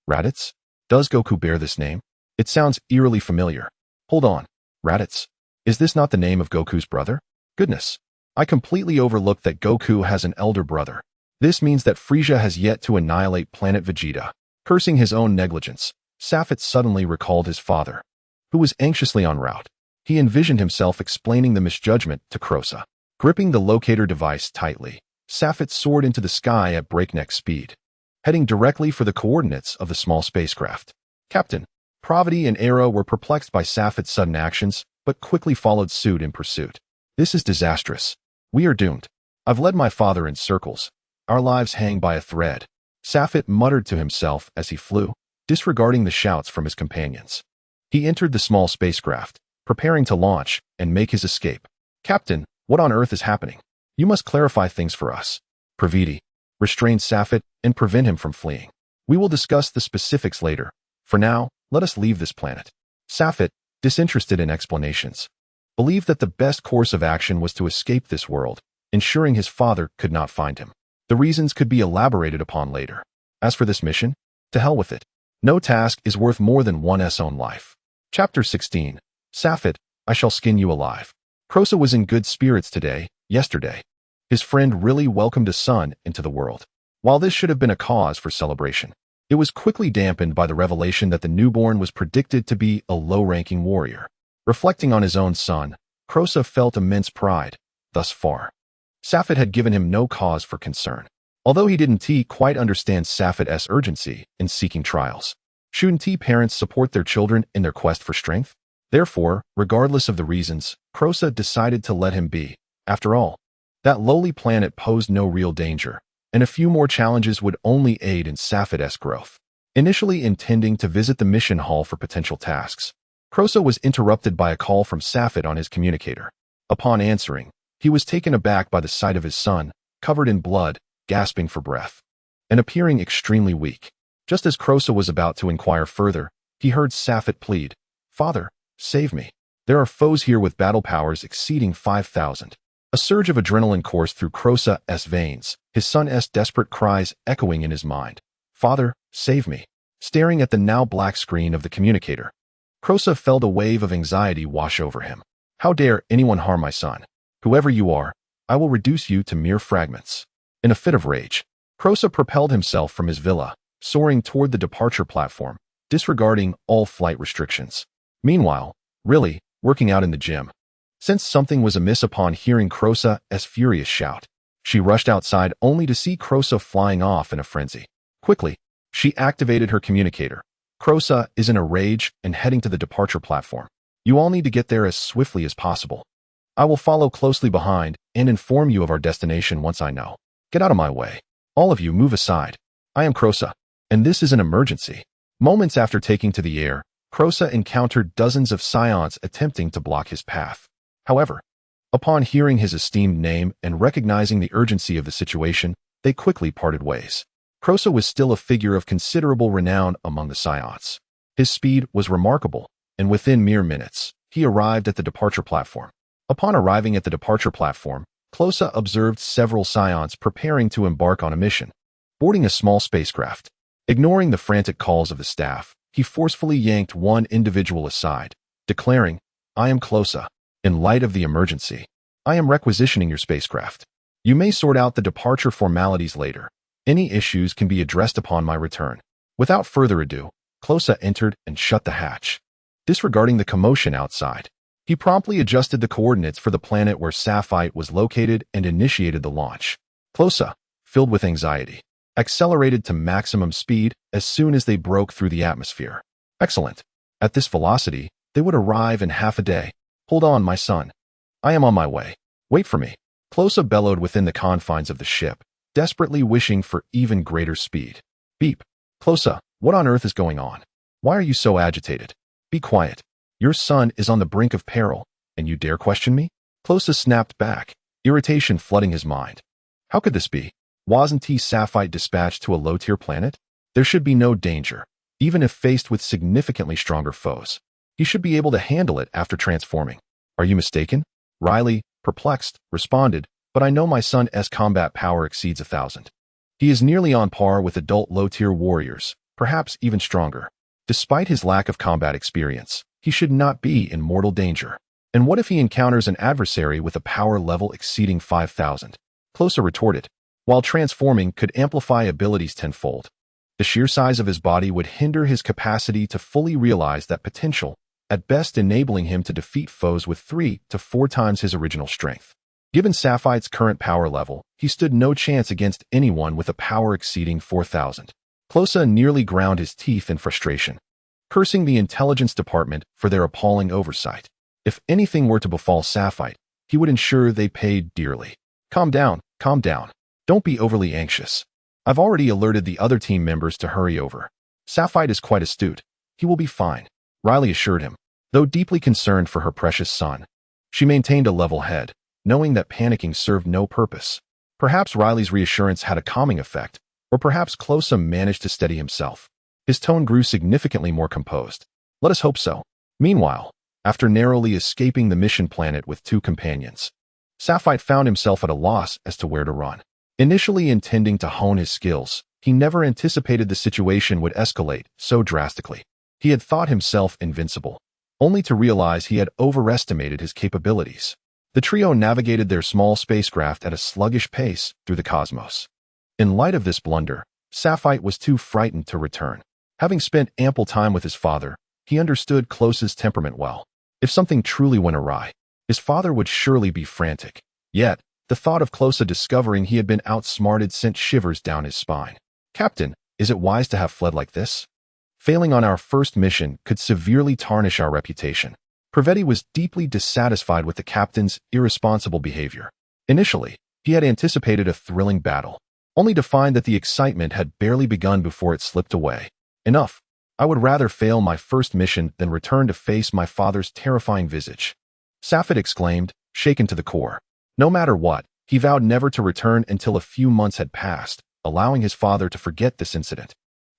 Raditz? Does Goku bear this name? It sounds eerily familiar. Hold on, Raditz? Is this not the name of Goku's brother? Goodness, I completely overlooked that Goku has an elder brother. This means that Frieza has yet to annihilate planet Vegeta. Cursing his own negligence, Safet suddenly recalled his father, who was anxiously en route. He envisioned himself explaining the misjudgment to Crossa. Gripping the locator device tightly, Safet soared into the sky at breakneck speed, heading directly for the coordinates of the small spacecraft. Captain, Pravati and Era were perplexed by Safet's sudden actions, but quickly followed suit in pursuit. "This is disastrous. We are doomed. I've led my father in circles. Our lives hang by a thread." Safet muttered to himself as he flew, disregarding the shouts from his companions. He entered the small spacecraft, preparing to launch and make his escape. "Captain, what on earth is happening? You must clarify things for us." Praviti restrained Safet and prevent him from fleeing. "We will discuss the specifics later. For now, let us leave this planet." Safet, disinterested in explanations, believed that the best course of action was to escape this world, ensuring his father could not find him. The reasons could be elaborated upon later. As for this mission, to hell with it. No task is worth more than one's own life. Chapter 16. Safet, I shall skin you alive. Crossa was in good spirits yesterday. His friend really welcomed a son into the world. While this should have been a cause for celebration, it was quickly dampened by the revelation that the newborn was predicted to be a low-ranking warrior. Reflecting on his own son, Crossa felt immense pride. Thus far, Safet had given him no cause for concern. Although he didn't quite understand Safet's urgency in seeking trials. Shouldn't parents support their children in their quest for strength? Therefore, regardless of the reasons, Crossa decided to let him be. After all, That lowly planet posed no real danger, and a few more challenges would only aid in Safit's growth. Initially intending to visit the mission hall for potential tasks, Crosa was interrupted by a call from Safit on his communicator. Upon answering, he was taken aback by the sight of his son, covered in blood, gasping for breath, and appearing extremely weak. Just as Crosa was about to inquire further, he heard Safit plead, "Father, save me. There are foes here with battle powers exceeding 5,000. A surge of adrenaline coursed through Crosa's veins, his son's desperate cries echoing in his mind. "Father, save me." Staring at the now black screen of the communicator, Crosa felt a wave of anxiety wash over him. "How dare anyone harm my son? Whoever you are, I will reduce you to mere fragments." In a fit of rage, Crosa propelled himself from his villa, soaring toward the departure platform, disregarding all flight restrictions. Meanwhile, Riley, working out in the gym, sensed something was amiss upon hearing Crosa's furious shout. She rushed outside only to see Crosa flying off in a frenzy. Quickly, she activated her communicator. "Crosa is in a rage and heading to the departure platform. You all need to get there as swiftly as possible. I will follow closely behind and inform you of our destination once I know. Get out of my way. All of you move aside. I am Crosa, and this is an emergency." Moments after taking to the air, Crosa encountered dozens of scions attempting to block his path. However, upon hearing his esteemed name and recognizing the urgency of the situation, they quickly parted ways. Crosa was still a figure of considerable renown among the scions. His speed was remarkable, and within mere minutes, he arrived at the departure platform. Upon arriving at the departure platform, Crosa observed several scions preparing to embark on a mission. Boarding a small spacecraft, ignoring the frantic calls of the staff, he forcefully yanked one individual aside, declaring, "I am Crosa. In light of the emergency, I am requisitioning your spacecraft. You may sort out the departure formalities later. Any issues can be addressed upon my return." Without further ado, Crosa entered and shut the hatch. Disregarding the commotion outside, he promptly adjusted the coordinates for the planet where Safite was located and initiated the launch. Crosa, filled with anxiety, accelerated to maximum speed as soon as they broke through the atmosphere. Excellent. At this velocity, they would arrive in half a day. "Hold on, my son. I am on my way. Wait for me." Crosa bellowed within the confines of the ship, desperately wishing for even greater speed. "Beep. Crosa, what on earth is going on? Why are you so agitated? Be quiet. Your son is on the brink of peril, and you dare question me?" Crosa snapped back, irritation flooding his mind. How could this be? Wasn't he Safite dispatched to a low-tier planet? There should be no danger, even if faced with significantly stronger foes. He should be able to handle it after transforming. "Are you mistaken?" Riley, perplexed, responded, "But I know my son's combat power exceeds 1,000. He is nearly on par with adult low-tier warriors, perhaps even stronger. Despite his lack of combat experience, he should not be in mortal danger. And what if he encounters an adversary with a power level exceeding 5,000? Crosa retorted. While transforming could amplify abilities tenfold, the sheer size of his body would hinder his capacity to fully realize that potential, at best enabling him to defeat foes with 3 to 4 times his original strength. Given Safite's current power level, he stood no chance against anyone with a power exceeding 4,000. Crosa nearly ground his teeth in frustration, cursing the intelligence department for their appalling oversight. If anything were to befall Safite, he would ensure they paid dearly. Calm down. Don't be overly anxious. I've already alerted the other team members to hurry over. Safite is quite astute. He will be fine," Riley assured him. Though deeply concerned for her precious son, she maintained a level head, knowing that panicking served no purpose. Perhaps Riley's reassurance had a calming effect, or perhaps Crosa managed to steady himself. His tone grew significantly more composed. "Let us hope so." Meanwhile, after narrowly escaping the mission planet with 2 companions, Safite found himself at a loss as to where to run. Initially intending to hone his skills, he never anticipated the situation would escalate so drastically. He had thought himself invincible, only to realize he had overestimated his capabilities. The trio navigated their small spacecraft at a sluggish pace through the cosmos. In light of this blunder, Safite was too frightened to return. Having spent ample time with his father, he understood Crosa's temperament well. If something truly went awry, his father would surely be frantic. Yet, the thought of Crosa discovering he had been outsmarted sent shivers down his spine. "Captain, is it wise to have fled like this? Failing on our first mission could severely tarnish our reputation." Privetti was deeply dissatisfied with the captain's irresponsible behavior. Initially, He had anticipated a thrilling battle, only to find that the excitement had barely begun before it slipped away. Enough. I would rather fail my first mission than return to face my father's terrifying visage. Safed exclaimed, shaken to the core. No matter what, he vowed never to return until a few months had passed, allowing his father to forget this incident.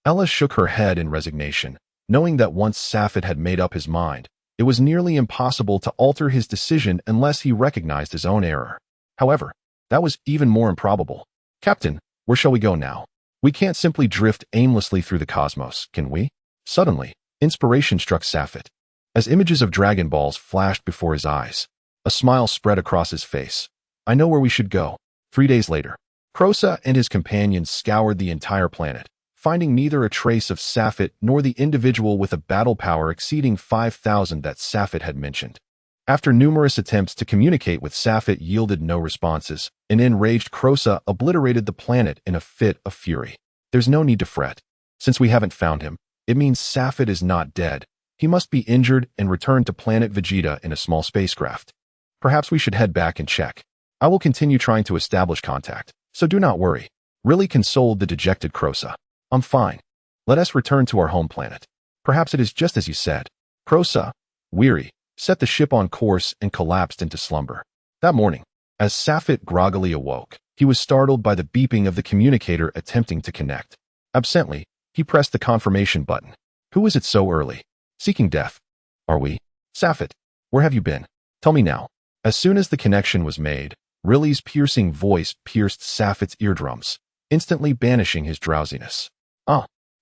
Ella shook her head in resignation, knowing that once Safed had made up his mind, it was nearly impossible to alter his decision unless he recognized his own error. However, that was even more improbable. Captain, where shall we go now? We can't simply drift aimlessly through the cosmos, can we? Suddenly, inspiration struck Safed. As images of Dragon Balls flashed before his eyes, a smile spread across his face. I know where we should go. 3 days later, Crosa and his companions scoured the entire planet, finding neither a trace of Safed nor the individual with a battle power exceeding 5,000 that Safed had mentioned. After numerous attempts to communicate with Safed yielded no responses, an enraged Crosa obliterated the planet in a fit of fury. There's no need to fret. Since we haven't found him, it means Safed is not dead. He must be injured and returned to planet Vegeta in a small spacecraft. Perhaps we should head back and check. I will continue trying to establish contact, so do not worry. Really consoled the dejected Crosa. I'm fine. Let us return to our home planet. Perhaps it is just as you said. Crosa, weary, set the ship on course and collapsed into slumber. That morning, as Safed groggily awoke, he was startled by the beeping of the communicator attempting to connect. Absently, he pressed the confirmation button. Who is it so early? Seeking death. Are we? Safed, where have you been? Tell me now. As soon as the connection was made, Riley's piercing voice pierced Safed's eardrums, instantly banishing his drowsiness.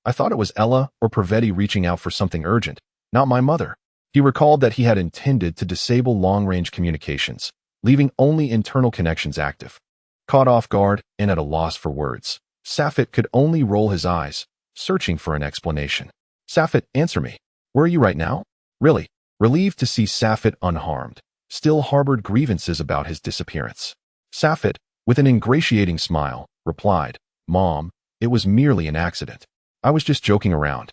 I thought it was Ella or Pravetti reaching out for something urgent, not my mother. He recalled that he had intended to disable long-range communications, leaving only internal connections active. Caught off guard and at a loss for words, Safed could only roll his eyes, searching for an explanation. Safed, answer me. Where are you right now? Really, relieved to see Safed unharmed, still harbored grievances about his disappearance. Safed, with an ingratiating smile, replied, Mom, it was merely an accident. I was just joking around.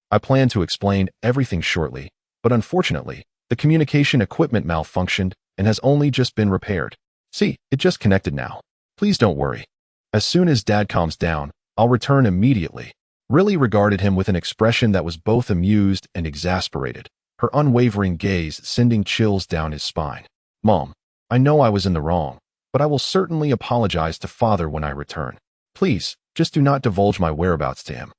I plan to explain everything shortly, but unfortunately, the communication equipment malfunctioned and has only just been repaired. See, it just connected now. Please don't worry. As soon as Dad calms down, I'll return immediately. Riley regarded him with an expression that was both amused and exasperated, her unwavering gaze sending chills down his spine. Mom, I know I was in the wrong, but I will certainly apologize to Father when I return. Please, just do not divulge my whereabouts to him.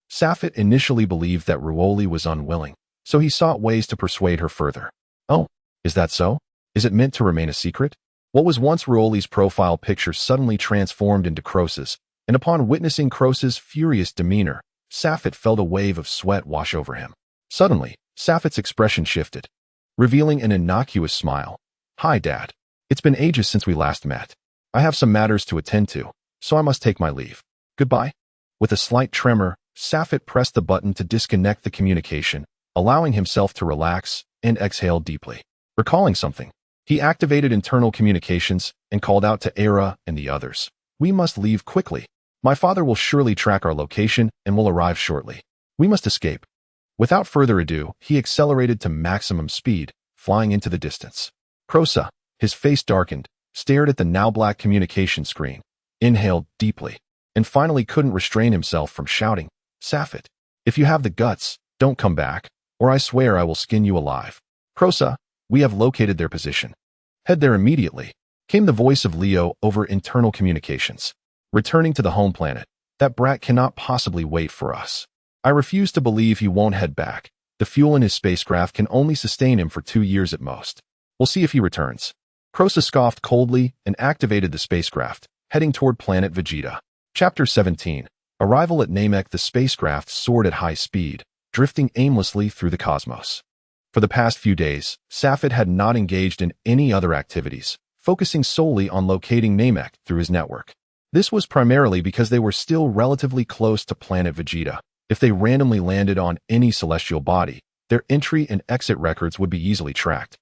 Safed initially believed that Ruoli was unwilling, so he sought ways to persuade her further. Oh, is that so? Is it meant to remain a secret? What was once Ruoli's profile picture suddenly transformed into Crosa's, and upon witnessing Crosa's furious demeanor, Safed felt a wave of sweat wash over him. Suddenly, Safed's expression shifted, revealing an innocuous smile. Hi, Dad. It's been ages since we last met. I have some matters to attend to, so I must take my leave. Goodbye. With a slight tremor, Safed pressed the button to disconnect the communication, allowing himself to relax and exhale deeply. Recalling something, he activated internal communications and called out to Era and the others. We must leave quickly. My father will surely track our location and will arrive shortly. We must escape. Without further ado, he accelerated to maximum speed, flying into the distance. Crosa, his face darkened, stared at the now black communication screen, inhaled deeply, and finally couldn't restrain himself from shouting, Safed, if you have the guts, don't come back, or I swear I will skin you alive. Crosa, we have located their position. Head there immediately, came the voice of Leo over internal communications. Returning to the home planet, that brat cannot possibly wait for us. I refuse to believe he won't head back. The fuel in his spacecraft can only sustain him for 2 years at most. We'll see if he returns. Crosa scoffed coldly and activated the spacecraft, heading toward planet Vegeta. Chapter 17. Arrival at Namek. The spacecraft soared at high speed, drifting aimlessly through the cosmos. For the past few days, Safed had not engaged in any other activities, focusing solely on locating Namek through his network. This was primarily because they were still relatively close to planet Vegeta. If they randomly landed on any celestial body, their entry and exit records would be easily tracked.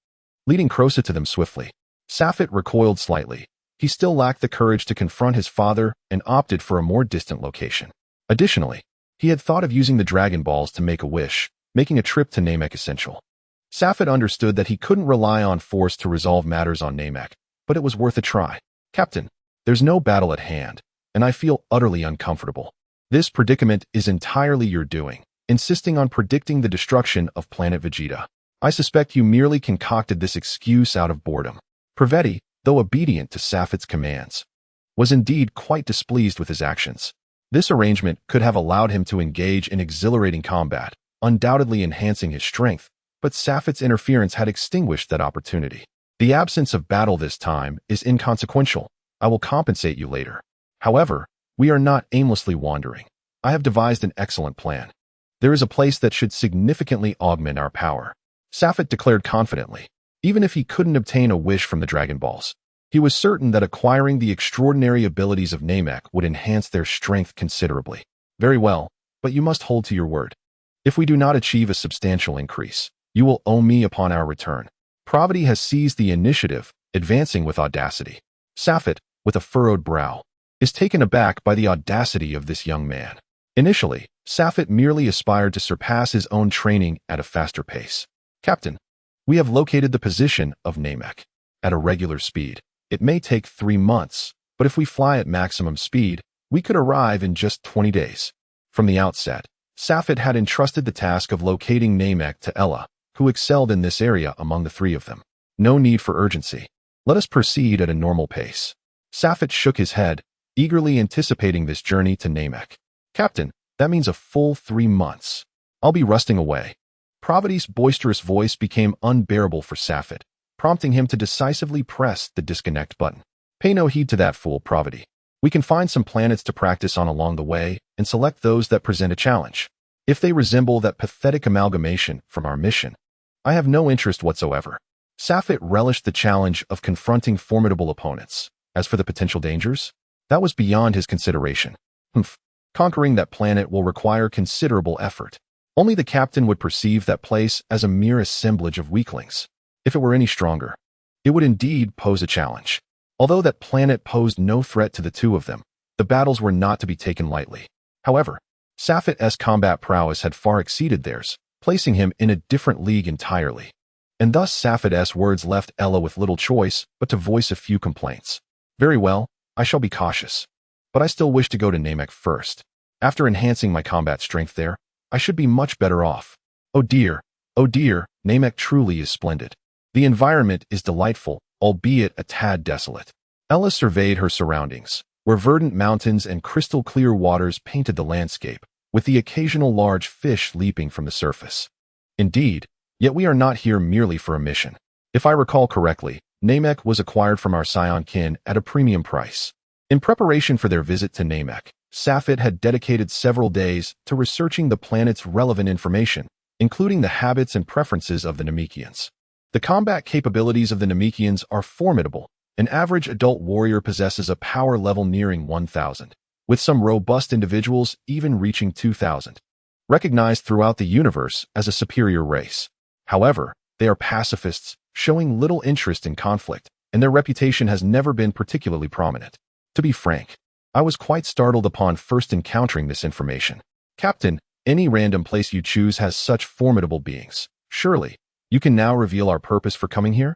Leading Crosa to them swiftly, Safed recoiled slightly. He still lacked the courage to confront his father and opted for a more distant location. Additionally, he had thought of using the Dragon Balls to make a wish, making a trip to Namek essential. Safed understood that he couldn't rely on force to resolve matters on Namek, but it was worth a try. Captain, There's no battle at hand, and I feel utterly uncomfortable. This predicament is entirely your doing, insisting on predicting the destruction of planet Vegeta. I suspect you merely concocted this excuse out of boredom. Praveti, though obedient to Safet's commands, was indeed quite displeased with his actions. This arrangement could have allowed him to engage in exhilarating combat, undoubtedly enhancing his strength, but Safet's interference had extinguished that opportunity. The absence of battle this time is inconsequential. I will compensate you later. However, we are not aimlessly wandering. I have devised an excellent plan. There is a place that should significantly augment our power. Safet declared confidently. Even if he couldn't obtain a wish from the Dragon Balls, he was certain that acquiring the extraordinary abilities of Namek would enhance their strength considerably. Very well, but you must hold to your word. If we do not achieve a substantial increase, you will owe me upon our return. Praveti has seized the initiative, advancing with audacity. Safet, with a furrowed brow, is taken aback by the audacity of this young man. Initially, Safet merely aspired to surpass his own training at a faster pace. Captain, we have located the position of Namek. At a regular speed, it may take 3 months, but if we fly at maximum speed, we could arrive in just 20 days. From the outset, Safet had entrusted the task of locating Namek to Ella, who excelled in this area among the 3 of them. No need for urgency. Let us proceed at a normal pace. Safet shook his head, eagerly anticipating this journey to Namek. Captain, that means a full 3 months. I'll be rusting away. Praveti's boisterous voice became unbearable for Safet, prompting him to decisively press the disconnect button. Pay no heed to that fool, Praveti. We can find some planets to practice on along the way and select those that present a challenge. If they resemble that pathetic amalgamation from our mission, I have no interest whatsoever. Safet relished the challenge of confronting formidable opponents. As for the potential dangers, that was beyond his consideration. Conquering that planet will require considerable effort. Only the captain would perceive that place as a mere assemblage of weaklings. If it were any stronger, it would indeed pose a challenge. Although that planet posed no threat to the 2 of them, the battles were not to be taken lightly. However, Safet's combat prowess had far exceeded theirs, placing him in a different league entirely. And thus Safet's words left Ella with little choice but to voice a few complaints. Very well, I shall be cautious. But I still wish to go to Namek first. After enhancing my combat strength there, I should be much better off. Oh dear, Namek truly is splendid. The environment is delightful, albeit a tad desolate. Ella surveyed her surroundings, where verdant mountains and crystal-clear waters painted the landscape, with the occasional large fish leaping from the surface. Indeed, yet we are not here merely for a mission. If I recall correctly, Namek was acquired from our Scion kin at a premium price. In preparation for their visit to Namek, Safet had dedicated several days to researching the planet's relevant information, including the habits and preferences of the Namekians. The combat capabilities of the Namekians are formidable. An average adult warrior possesses a power level nearing 1,000, with some robust individuals even reaching 2,000. Recognized throughout the universe as a superior race. However, they are pacifists, showing little interest in conflict, and their reputation has never been particularly prominent. To be frank, I was quite startled upon first encountering this information. Captain, any random place you choose has such formidable beings. Surely, you can now reveal our purpose for coming here?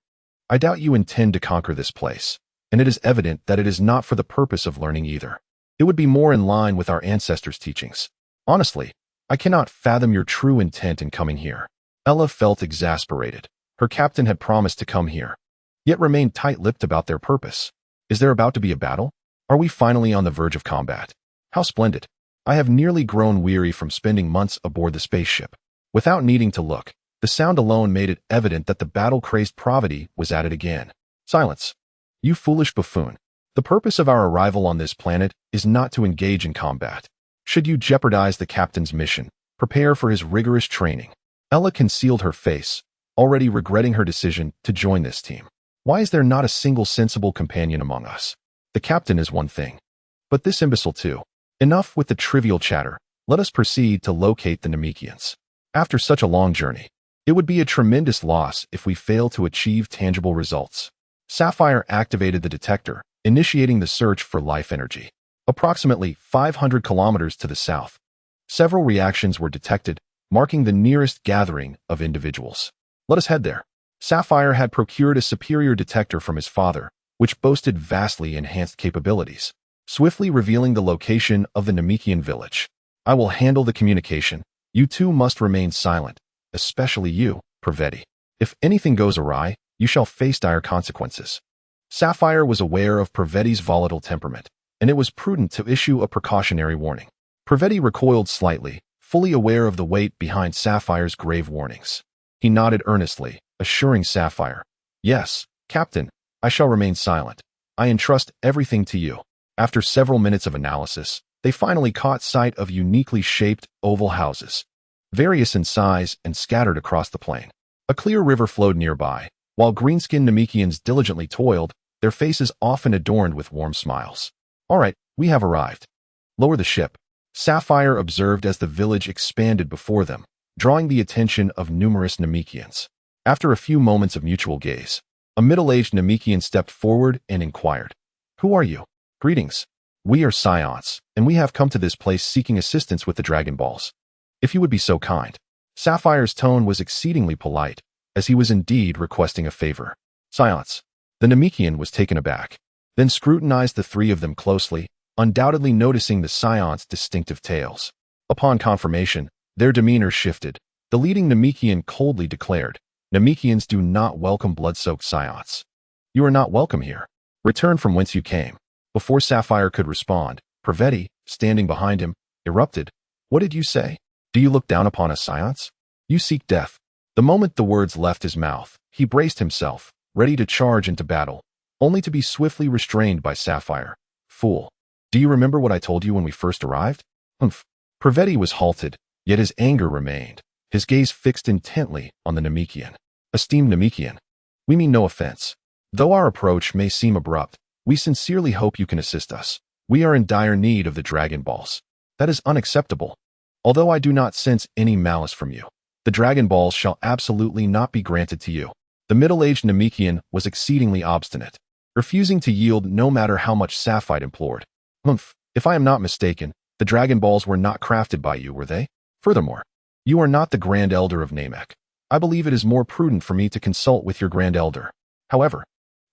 I doubt you intend to conquer this place, and it is evident that it is not for the purpose of learning either. It would be more in line with our ancestors' teachings. Honestly, I cannot fathom your true intent in coming here. Ella felt exasperated. Her captain had promised to come here, yet remained tight-lipped about their purpose. Is there about to be a battle? Are we finally on the verge of combat? How splendid. I have nearly grown weary from spending months aboard the spaceship. Without needing to look, the sound alone made it evident that the battle-crazed Praveti was at it again. Silence. You foolish buffoon. The purpose of our arrival on this planet is not to engage in combat. Should you jeopardize the captain's mission, prepare for his rigorous training. Ella concealed her face, already regretting her decision to join this team. Why is there not a single sensible companion among us? The captain is one thing, but this imbecile too. Enough with the trivial chatter. Let us proceed to locate the Namekians. After such a long journey, it would be a tremendous loss if we fail to achieve tangible results. Sapphire activated the detector, initiating the search for life energy. Approximately 500 kilometers to the south, several reactions were detected, marking the nearest gathering of individuals. Let us head there. Sapphire had procured a superior detector from his father, which boasted vastly enhanced capabilities, swiftly revealing the location of the Namekian village. I will handle the communication. You two must remain silent, especially you, Praveti. If anything goes awry, you shall face dire consequences. Sapphire was aware of Praveti's volatile temperament, and it was prudent to issue a precautionary warning. Praveti recoiled slightly, fully aware of the weight behind Sapphire's grave warnings. He nodded earnestly, assuring Sapphire, "Yes, Captain, I shall remain silent. I entrust everything to you." After several minutes of analysis, they finally caught sight of uniquely shaped oval houses, various in size and scattered across the plain. A clear river flowed nearby, while green-skinned Namekians diligently toiled, their faces often adorned with warm smiles. "All right, we have arrived. Lower the ship," Sapphire observed as the village expanded before them, drawing the attention of numerous Namekians. After a few moments of mutual gaze, a middle-aged Namekian stepped forward and inquired, "Who are you?" "Greetings. We are Scions, and we have come to this place seeking assistance with the Dragon Balls. If you would be so kind." Sapphire's tone was exceedingly polite, as he was indeed requesting a favor. "Scions." The Namekian was taken aback, then scrutinized the three of them closely, undoubtedly noticing the Scions' distinctive tails. Upon confirmation, their demeanor shifted. The leading Namekian coldly declared, "Namekians do not welcome blood-soaked Scions. You are not welcome here. Return from whence you came." Before Sapphire could respond, Praveti, standing behind him, erupted, "What did you say? Do you look down upon us, Scions? You seek death." The moment the words left his mouth, he braced himself, ready to charge into battle, only to be swiftly restrained by Sapphire. "Fool. Do you remember what I told you when we first arrived?" "Humph." Praveti was halted, yet his anger remained, his gaze fixed intently on the Namekian. "Esteemed Namekian, we mean no offense. Though our approach may seem abrupt, we sincerely hope you can assist us. We are in dire need of the Dragon Balls. That is unacceptable. Although I do not sense any malice from you, the Dragon Balls shall absolutely not be granted to you." The middle-aged Namekian was exceedingly obstinate, refusing to yield no matter how much Sapphire implored. "Humph, if I am not mistaken, the Dragon Balls were not crafted by you, were they? Furthermore, you are not the Grand Elder of Namek. I believe it is more prudent for me to consult with your Grand Elder. However,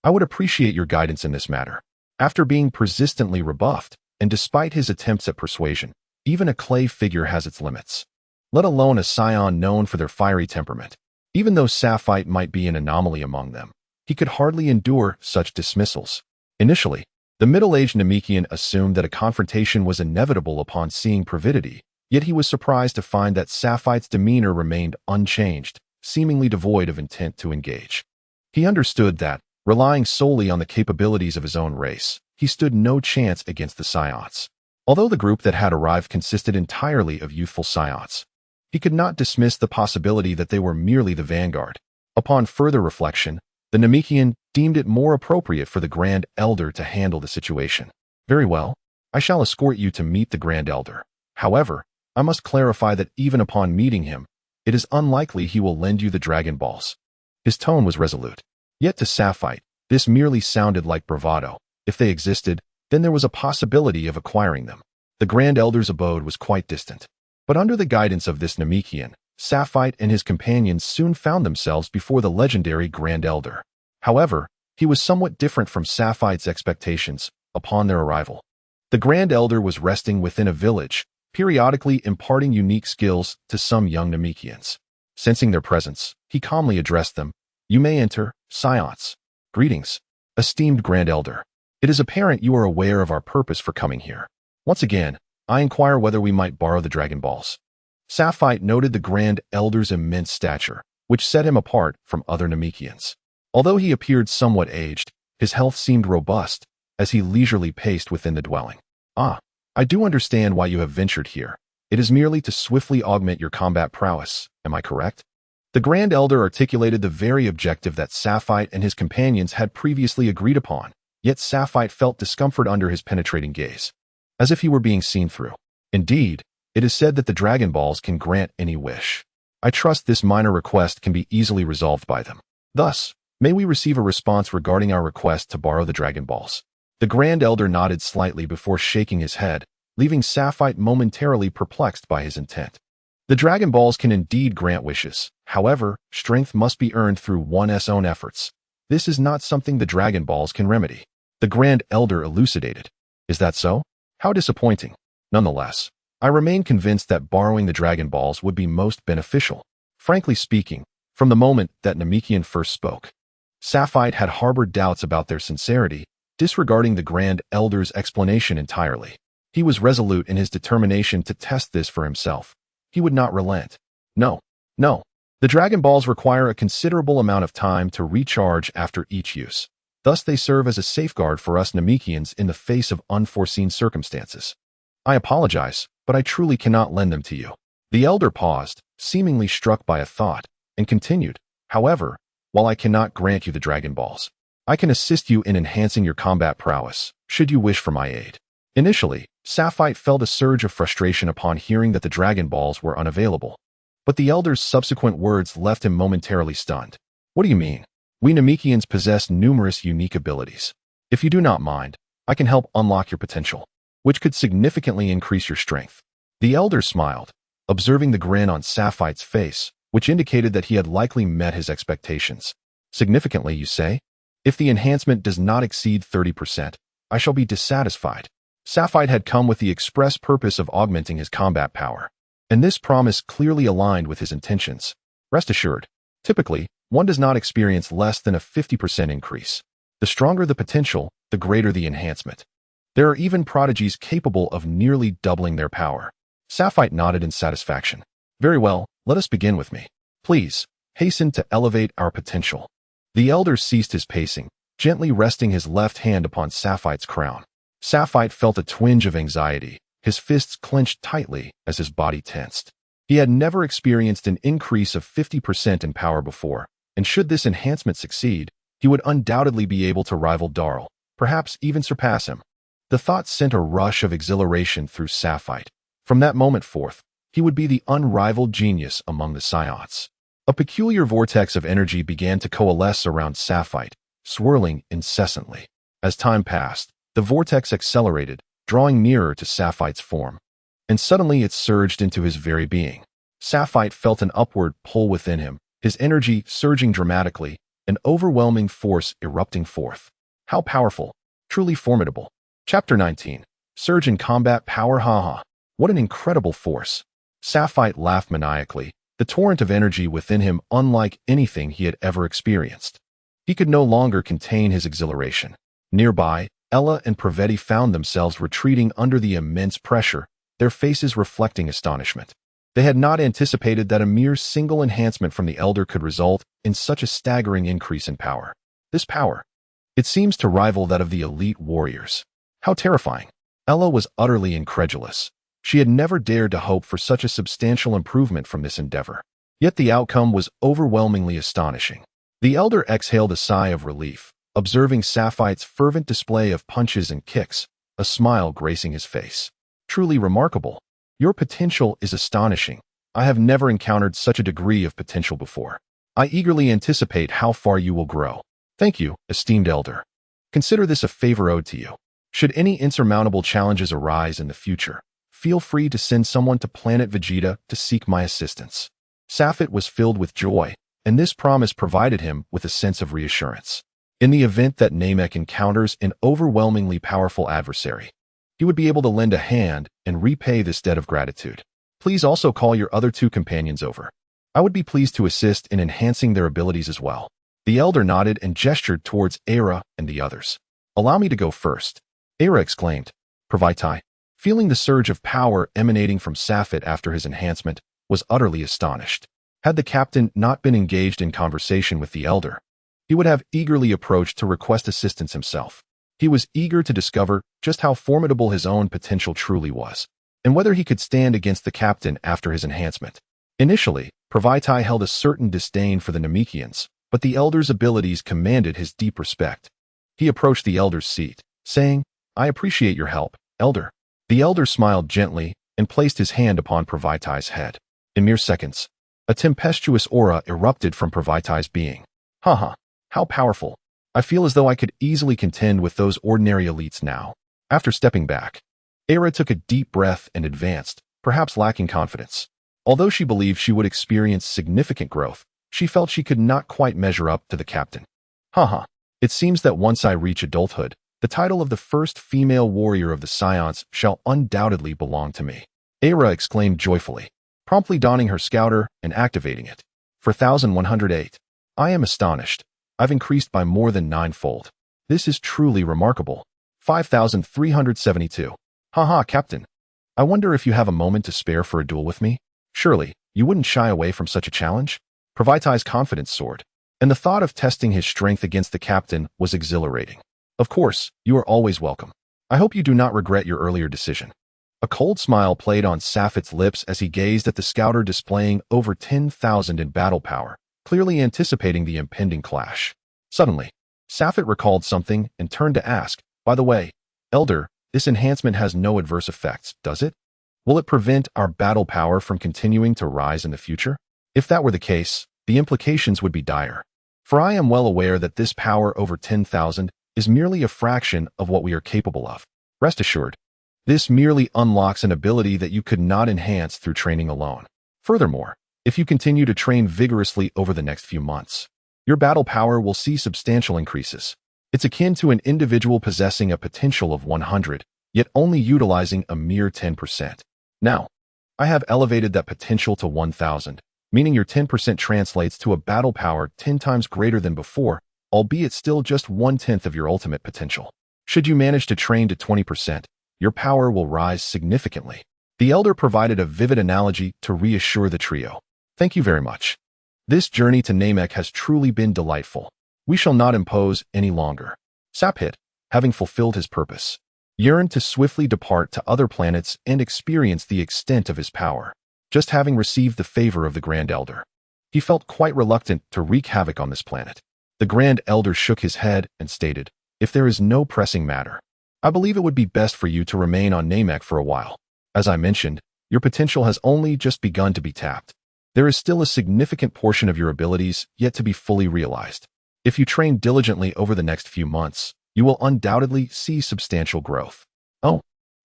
I would appreciate your guidance in this matter." After being persistently rebuffed, and despite his attempts at persuasion, even a clay figure has its limits, let alone a scion known for their fiery temperament. Even though Sapphire might be an anomaly among them, he could hardly endure such dismissals. Initially, the middle-aged Namekian assumed that a confrontation was inevitable upon seeing Praveti, yet he was surprised to find that Sapphire's demeanor remained unchanged, seemingly devoid of intent to engage. He understood that, relying solely on the capabilities of his own race, he stood no chance against the Scions. Although the group that had arrived consisted entirely of youthful Scions, he could not dismiss the possibility that they were merely the vanguard. Upon further reflection, the Namekian deemed it more appropriate for the Grand Elder to handle the situation. "Very well, I shall escort you to meet the Grand Elder. However, I must clarify that even upon meeting him, it is unlikely he will lend you the Dragon Balls." His tone was resolute. Yet to Sapphire, this merely sounded like bravado. If they existed, then there was a possibility of acquiring them. The Grand Elder's abode was quite distant. But under the guidance of this Namekian, Sapphire and his companions soon found themselves before the legendary Grand Elder. However, he was somewhat different from Sapphire's expectations upon their arrival. The Grand Elder was resting within a village, periodically imparting unique skills to some young Namekians. Sensing their presence, he calmly addressed them, "You may enter, Scions." "Greetings, esteemed Grand Elder. It is apparent you are aware of our purpose for coming here. Once again, I inquire whether we might borrow the Dragon Balls." Sapphire noted the Grand Elder's immense stature, which set him apart from other Namekians. Although he appeared somewhat aged, his health seemed robust, as he leisurely paced within the dwelling. "Ah, I do understand why you have ventured here. It is merely to swiftly augment your combat prowess, am I correct?" The Grand Elder articulated the very objective that Sapphire and his companions had previously agreed upon, yet Sapphire felt discomfort under his penetrating gaze, as if he were being seen through. "Indeed, it is said that the Dragon Balls can grant any wish. I trust this minor request can be easily resolved by them. Thus, may we receive a response regarding our request to borrow the Dragon Balls?" The Grand Elder nodded slightly before shaking his head, leaving Sapphire momentarily perplexed by his intent. The Dragon Balls can indeed grant wishes. However, strength must be earned through one's own efforts. This is not something the Dragon Balls can remedy. The Grand Elder elucidated. Is that so? How disappointing. Nonetheless, I remain convinced that borrowing the Dragon Balls would be most beneficial. Frankly speaking, from the moment that Namekian first spoke, Sapphire had harbored doubts about their sincerity, disregarding the Grand Elder's explanation entirely. He was resolute in his determination to test this for himself. He would not relent. No. The Dragon Balls require a considerable amount of time to recharge after each use. Thus they serve as a safeguard for us Namekians in the face of unforeseen circumstances. I apologize, but I truly cannot lend them to you. The Elder paused, seemingly struck by a thought, and continued, however, while I cannot grant you the Dragon Balls, I can assist you in enhancing your combat prowess, should you wish for my aid. Initially, Sapphire felt a surge of frustration upon hearing that the Dragon Balls were unavailable. But the Elder's subsequent words left him momentarily stunned. What do you mean? We Namekians possess numerous unique abilities. If you do not mind, I can help unlock your potential, which could significantly increase your strength. The Elder smiled, observing the grin on Sapphire's face, which indicated that he had likely met his expectations. Significantly, you say? If the enhancement does not exceed 30%, I shall be dissatisfied. Sapphire had come with the express purpose of augmenting his combat power, and this promise clearly aligned with his intentions. Rest assured, typically, one does not experience less than a 50% increase. The stronger the potential, the greater the enhancement. There are even prodigies capable of nearly doubling their power. Sapphire nodded in satisfaction. Very well, let us begin with me. Please, hasten to elevate our potential. The Elder ceased his pacing, gently resting his left hand upon Sapphire's crown. Sapphire felt a twinge of anxiety. His fists clenched tightly as his body tensed. He had never experienced an increase of 50% in power before, and should this enhancement succeed, he would undoubtedly be able to rival Darl, perhaps even surpass him. The thought sent a rush of exhilaration through Sapphire. From that moment forth, he would be the unrivaled genius among the Psiots. A peculiar vortex of energy began to coalesce around Sapphire, swirling incessantly. As time passed, the vortex accelerated, drawing nearer to Sapphire's form. And suddenly it surged into his very being. Sapphire felt an upward pull within him, his energy surging dramatically, an overwhelming force erupting forth. How powerful, truly formidable. Chapter 19. Surge in Combat Power. Haha. What an incredible force. Sapphire laughed maniacally, the torrent of energy within him unlike anything he had ever experienced. He could no longer contain his exhilaration. Nearby, Ella and Praveti found themselves retreating under the immense pressure, their faces reflecting astonishment. They had not anticipated that a mere single enhancement from the Elder could result in such a staggering increase in power. This power, it seems to rival that of the elite warriors. How terrifying. Ella was utterly incredulous. She had never dared to hope for such a substantial improvement from this endeavor. Yet the outcome was overwhelmingly astonishing. The Elder exhaled a sigh of relief, observing Sapphire's fervent display of punches and kicks, a smile gracing his face. Truly remarkable. Your potential is astonishing. I have never encountered such a degree of potential before. I eagerly anticipate how far you will grow. Thank you, esteemed Elder. Consider this a favor owed to you. Should any insurmountable challenges arise in the future, feel free to send someone to planet Vegeta to seek my assistance. Sapphire was filled with joy, and this promise provided him with a sense of reassurance. In the event that Namek encounters an overwhelmingly powerful adversary, he would be able to lend a hand and repay this debt of gratitude. Please also call your other two companions over. I would be pleased to assist in enhancing their abilities as well. The Elder nodded and gestured towards Aira and the others. Allow me to go first. Aira exclaimed. Praveti, feeling the surge of power emanating from Sapphire after his enhancement, was utterly astonished. Had the captain not been engaged in conversation with the Elder, he would have eagerly approached to request assistance himself. He was eager to discover just how formidable his own potential truly was, and whether he could stand against the captain after his enhancement. Initially, Praveti held a certain disdain for the Namekians, but the Elder's abilities commanded his deep respect. He approached the Elder's seat, saying, I appreciate your help, Elder. The Elder smiled gently and placed his hand upon Praveti's head. In mere seconds, a tempestuous aura erupted from Praveti's being. Haha. How powerful. I feel as though I could easily contend with those ordinary elites now. After stepping back, Aira took a deep breath and advanced, perhaps lacking confidence. Although she believed she would experience significant growth, she felt she could not quite measure up to the captain. Haha. It seems that once I reach adulthood, the title of the first female warrior of the Scions shall undoubtedly belong to me. Era exclaimed joyfully, promptly donning her scouter and activating it. 4108. I am astonished. I've increased by more than ninefold. This is truly remarkable. 5372. Haha, Captain. I wonder if you have a moment to spare for a duel with me? Surely, you wouldn't shy away from such a challenge? Pravitai's confidence soared, and the thought of testing his strength against the captain was exhilarating. Of course, you are always welcome. I hope you do not regret your earlier decision. A cold smile played on Safit's lips as he gazed at the scouter displaying over 10,000 in battle power, clearly anticipating the impending clash. Suddenly, Safit recalled something and turned to ask, by the way, Elder, this enhancement has no adverse effects, does it? Will it prevent our battle power from continuing to rise in the future? If that were the case, the implications would be dire. For I am well aware that this power over 10,000 is merely a fraction of what we are capable of. Rest assured, this merely unlocks an ability that you could not enhance through training alone. Furthermore, if you continue to train vigorously over the next few months, your battle power will see substantial increases. It's akin to an individual possessing a potential of 100, yet only utilizing a mere 10%. Now, I have elevated that potential to 1,000, meaning your 10% translates to a battle power 10 times greater than before, albeit still just 1/10 of your ultimate potential. Should you manage to train to 20%, your power will rise significantly. The Elder provided a vivid analogy to reassure the trio. Thank you very much. This journey to Namek has truly been delightful. We shall not impose any longer. Sapit, having fulfilled his purpose, yearned to swiftly depart to other planets and experience the extent of his power, just having received the favor of the Grand Elder. He felt quite reluctant to wreak havoc on this planet. The Grand Elder shook his head and stated, if there is no pressing matter, I believe it would be best for you to remain on Namek for a while. As I mentioned, your potential has only just begun to be tapped. There is still a significant portion of your abilities yet to be fully realized. If you train diligently over the next few months, you will undoubtedly see substantial growth. Oh,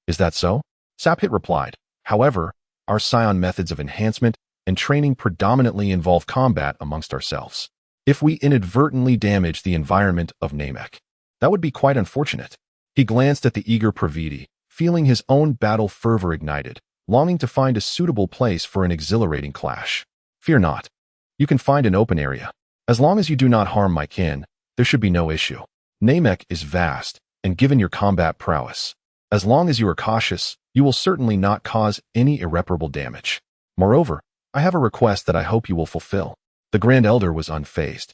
is that so? Sapit replied. However, our Scion methods of enhancement and training predominantly involve combat amongst ourselves. If we inadvertently damage the environment of Namek, that would be quite unfortunate. He glanced at the eager Praviti, feeling his own battle fervor ignited, longing to find a suitable place for an exhilarating clash. Fear not. You can find an open area. As long as you do not harm my kin, there should be no issue. Namek is vast, and given your combat prowess, as long as you are cautious, you will certainly not cause any irreparable damage. Moreover, I have a request that I hope you will fulfill. The Grand Elder was unfazed,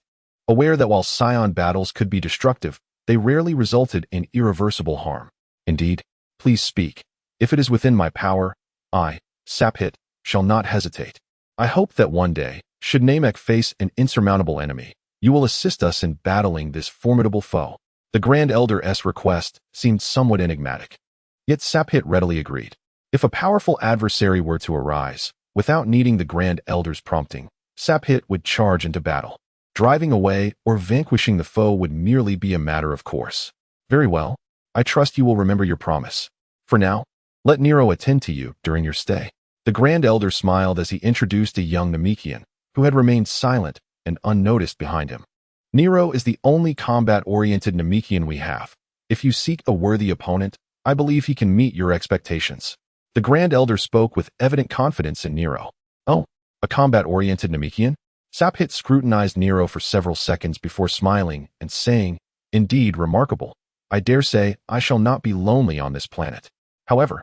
aware that while Scion battles could be destructive, they rarely resulted in irreversible harm. Indeed, please speak. If it is within my power, I, Sapit, shall not hesitate. I hope that one day, should Namek face an insurmountable enemy, you will assist us in battling this formidable foe. The Grand Elder's request seemed somewhat enigmatic. Yet Sapit readily agreed. If a powerful adversary were to arise, without needing the Grand Elder's prompting, Sapit would charge into battle. Driving away or vanquishing the foe would merely be a matter of course. Very well. I trust you will remember your promise. For now, let Nero attend to you during your stay. The Grand Elder smiled as he introduced a young Namekian, who had remained silent and unnoticed behind him. Nero is the only combat-oriented Namekian we have. If you seek a worthy opponent, I believe he can meet your expectations. The Grand Elder spoke with evident confidence in Nero. Oh, a combat-oriented Namekian? Sapit scrutinized Nero for several seconds before smiling and saying, indeed remarkable. I dare say I shall not be lonely on this planet. However,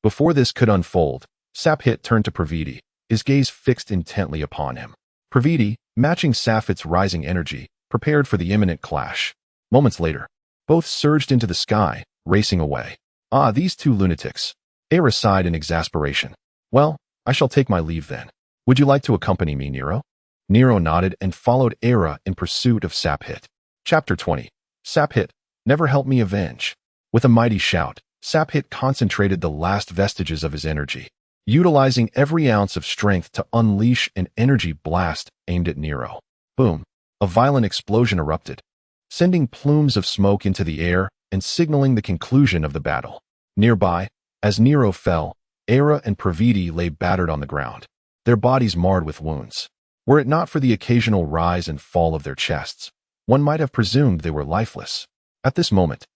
before this could unfold, Sapit turned to Praviti, his gaze fixed intently upon him. Praviti, matching Safit's rising energy, prepared for the imminent clash. Moments later, both surged into the sky, racing away. Ah, these two lunatics. Era sighed in exasperation. Well, I shall take my leave then. Would you like to accompany me, Nero? Nero nodded and followed Era in pursuit of Sapit. Chapter 20. Sapit, never help me avenge. With a mighty shout, Sapit concentrated the last vestiges of his energy, utilizing every ounce of strength to unleash an energy blast aimed at Nero. Boom! A violent explosion erupted, sending plumes of smoke into the air and signaling the conclusion of the battle. Nearby, as Nero fell, Era and Praviti lay battered on the ground, their bodies marred with wounds. Were it not for the occasional rise and fall of their chests, One might have presumed they were lifeless. At this moment,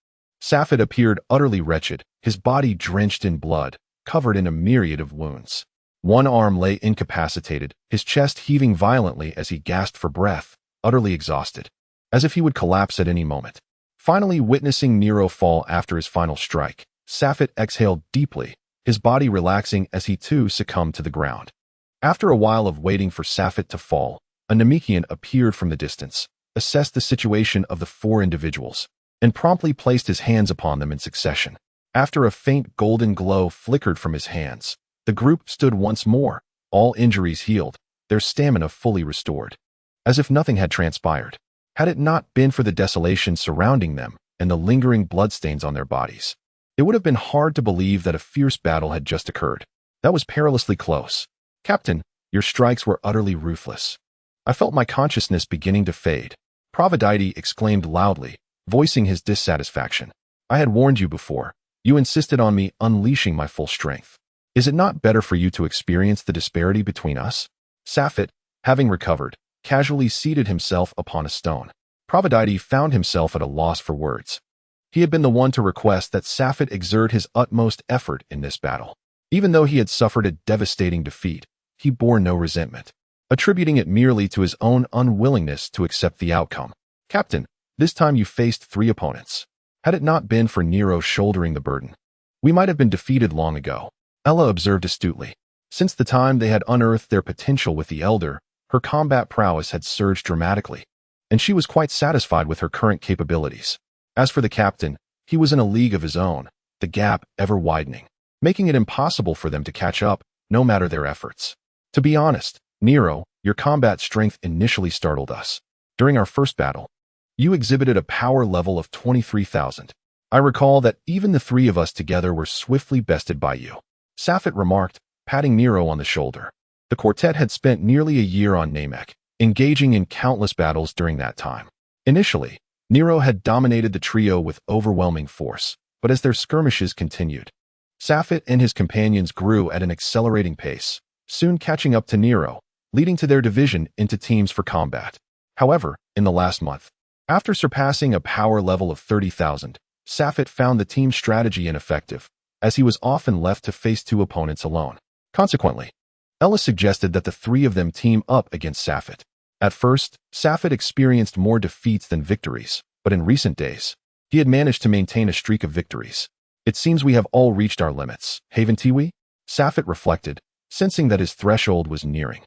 Safit appeared utterly wretched, his body drenched in blood, covered in a myriad of wounds. One arm lay incapacitated, his chest heaving violently as he gasped for breath, utterly exhausted, as if he would collapse at any moment. Finally, witnessing Nero fall after his final strike, Safit exhaled deeply, his body relaxing as he too succumbed to the ground. After a while of waiting for Safit to fall, a Namekian appeared from the distance, assessed the situation of the four individuals, and promptly placed his hands upon them in succession. After a faint golden glow flickered from his hands, the group stood once more, all injuries healed, their stamina fully restored, as if nothing had transpired. Had it not been for the desolation surrounding them and the lingering bloodstains on their bodies, it would have been hard to believe that a fierce battle had just occurred. That was perilously close. Captain, your strikes were utterly ruthless. I felt my consciousness beginning to fade. Providite exclaimed loudly, voicing his dissatisfaction. I had warned you before. You insisted on me unleashing my full strength. Is it not better for you to experience the disparity between us? Safit, having recovered, casually seated himself upon a stone. Providite found himself at a loss for words. He had been the one to request that Safit exert his utmost effort in this battle. Even though he had suffered a devastating defeat, he bore no resentment, attributing it merely to his own unwillingness to accept the outcome. Captain, this time you faced 3 opponents. Had it not been for Nero shouldering the burden, we might have been defeated long ago. Ella observed astutely. Since the time they had unearthed their potential with the Elder, her combat prowess had surged dramatically, and she was quite satisfied with her current capabilities. As for the captain, he was in a league of his own, the gap ever widening, making it impossible for them to catch up, no matter their efforts. To be honest, Nero, your combat strength initially startled us. During our first battle, you exhibited a power level of 23,000. I recall that even the 3 of us together were swiftly bested by you. Safit remarked, patting Nero on the shoulder. The quartet had spent nearly a year on Namek, engaging in countless battles during that time. Initially, Nero had dominated the trio with overwhelming force, but as their skirmishes continued, Safit and his companions grew at an accelerating pace, soon catching up to Nero, leading to their division into teams for combat. However, in the last month, after surpassing a power level of 30,000, Safit found the team strategy ineffective, as he was often left to face 2 opponents alone. Consequently, Ella suggested that the 3 of them team up against Safit. At first, Safit experienced more defeats than victories, but in recent days, he had managed to maintain a streak of victories. It seems we have all reached our limits, haven't we? Safit reflected, sensing that his threshold was nearing.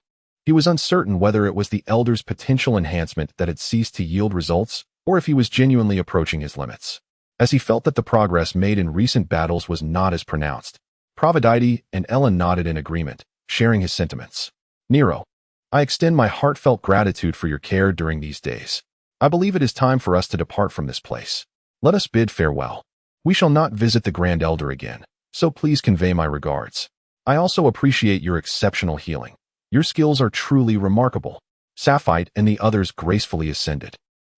He was uncertain whether it was the Elder's potential enhancement that had ceased to yield results, or if he was genuinely approaching his limits. As he felt that the progress made in recent battles was not as pronounced, Providite and Ella nodded in agreement, sharing his sentiments. Nero, I extend my heartfelt gratitude for your care during these days. I believe it is time for us to depart from this place. Let us bid farewell. We shall not visit the Grand Elder again, so please convey my regards. I also appreciate your exceptional healing. Your skills are truly remarkable. Safite and the others gracefully ascended,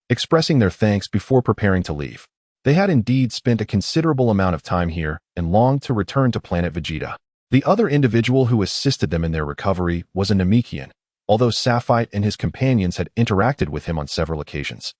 expressing their thanks before preparing to leave. They had indeed spent a considerable amount of time here and longed to return to planet Vegeta. The other individual who assisted them in their recovery was a Namekian, although Safite and his companions had interacted with him on several occasions.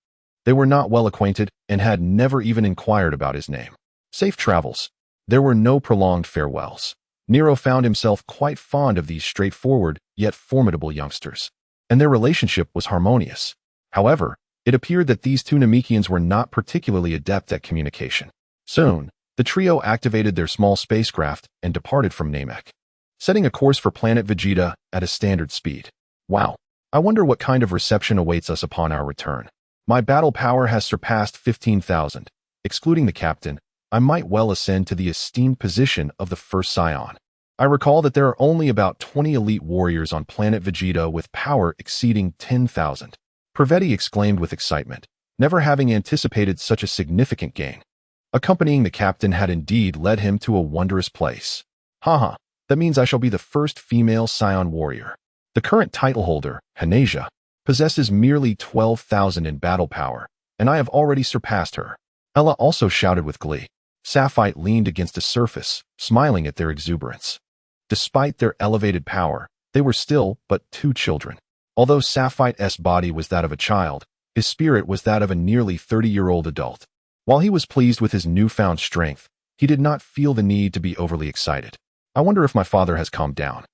They were not well acquainted and had never even inquired about his name. Safe travels. There were no prolonged farewells. Nero found himself quite fond of these straightforward yet formidable youngsters, and their relationship was harmonious. However, it appeared that these 2 Namekians were not particularly adept at communication. Soon, the trio activated their small spacecraft and departed from Namek, setting a course for planet Vegeta at a standard speed. Wow, I wonder what kind of reception awaits us upon our return. My battle power has surpassed 15,000. Excluding the captain, I might well ascend to the esteemed position of the first scion. I recall that there are only about 20 elite warriors on planet Vegeta with power exceeding 10,000. Praveti exclaimed with excitement, never having anticipated such a significant gain. Accompanying the captain had indeed led him to a wondrous place. Haha, that means I shall be the first female scion warrior. The current title holder, Hanasia, possesses merely 12,000 in battle power, and I have already surpassed her. Ella also shouted with glee. Safite leaned against a surface, smiling at their exuberance. Despite their elevated power, they were still but 2 children. Although Safite's body was that of a child, His spirit was that of a nearly 30-year-old adult. While he was pleased with his newfound strength, he did not feel the need to be overly excited. I wonder if my father has calmed down.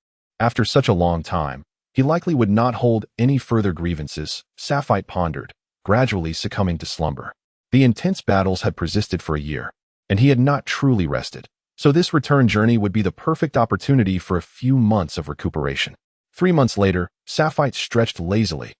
After such a long time, he likely would not hold any further grievances, Sapphire pondered, gradually succumbing to slumber. The intense battles had persisted for a year, and he had not truly rested. So this return journey would be the perfect opportunity for a few months of recuperation. 3 months later, Sapphire stretched lazily.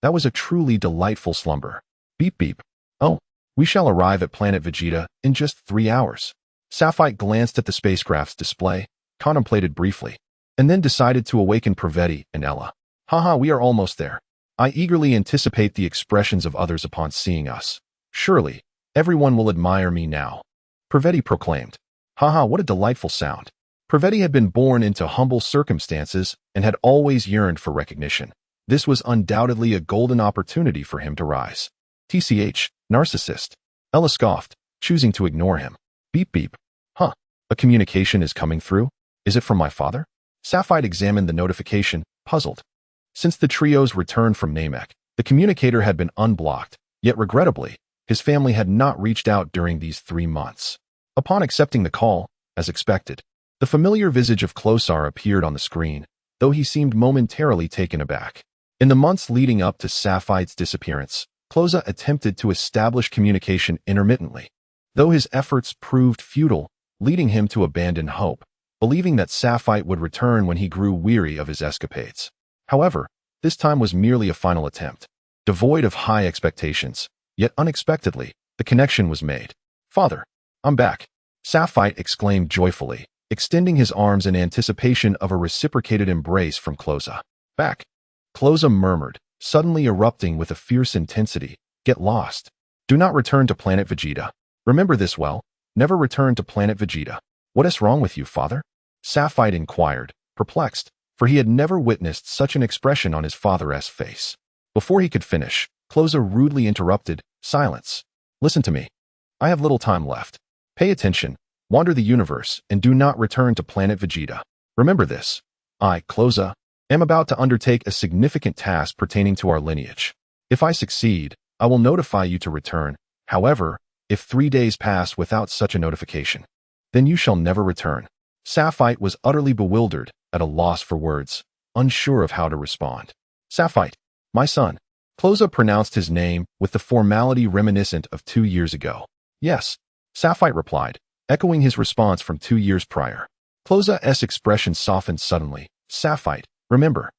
That was a truly delightful slumber. Beep beep. Oh, we shall arrive at planet Vegeta in just 3 hours. Sapphire glanced at the spacecraft's display, contemplated briefly, and then decided to awaken Praveti and Ella. Haha, we are almost there. I eagerly anticipate the expressions of others upon seeing us. Surely, everyone will admire me now. Praveti proclaimed. Haha, what a delightful sound. Praveti had been born into humble circumstances and had always yearned for recognition. This was undoubtedly a golden opportunity for him to rise. TCH, narcissist. Ella scoffed, choosing to ignore him. Beep beep. A communication is coming through? Is it from my father? Sapphire examined the notification, puzzled. Since the trio's return from Namek, the communicator had been unblocked, yet regrettably, his family had not reached out during these 3 months. Upon accepting the call, as expected, the familiar visage of Klosar appeared on the screen, though he seemed momentarily taken aback. In the months leading up to Sapphire's disappearance, Klosa attempted to establish communication intermittently, though his efforts proved futile, leading him to abandon hope, believing that Sapphire would return when he grew weary of his escapades. However, this time was merely a final attempt. Devoid of high expectations, yet unexpectedly, the connection was made. Father, I'm back, Sapphire exclaimed joyfully, extending his arms in anticipation of a reciprocated embrace from Klosa. Back. Klosa murmured, suddenly erupting with a fierce intensity. Get lost. Do not return to planet Vegeta. Remember this well. Never return to planet Vegeta. What is wrong with you, father? Sapphire inquired, perplexed, for he had never witnessed such an expression on his father's face. Before he could finish, Klosa rudely interrupted. Silence. Listen to me. I have little time left. Pay attention, wander the universe, and do not return to planet Vegeta. Remember this. I, Klosa, am about to undertake a significant task pertaining to our lineage. If I succeed, I will notify you to return. However, if 3 days pass without such a notification, then you shall never return. Sapphire was utterly bewildered, at a loss for words, unsure of how to respond. Sapphire, my son. Klosa pronounced his name with the formality reminiscent of 2 years ago. Yes, Sapphire replied, echoing his response from 2 years prior. Klosa's expression softened suddenly. Sapphire, remember,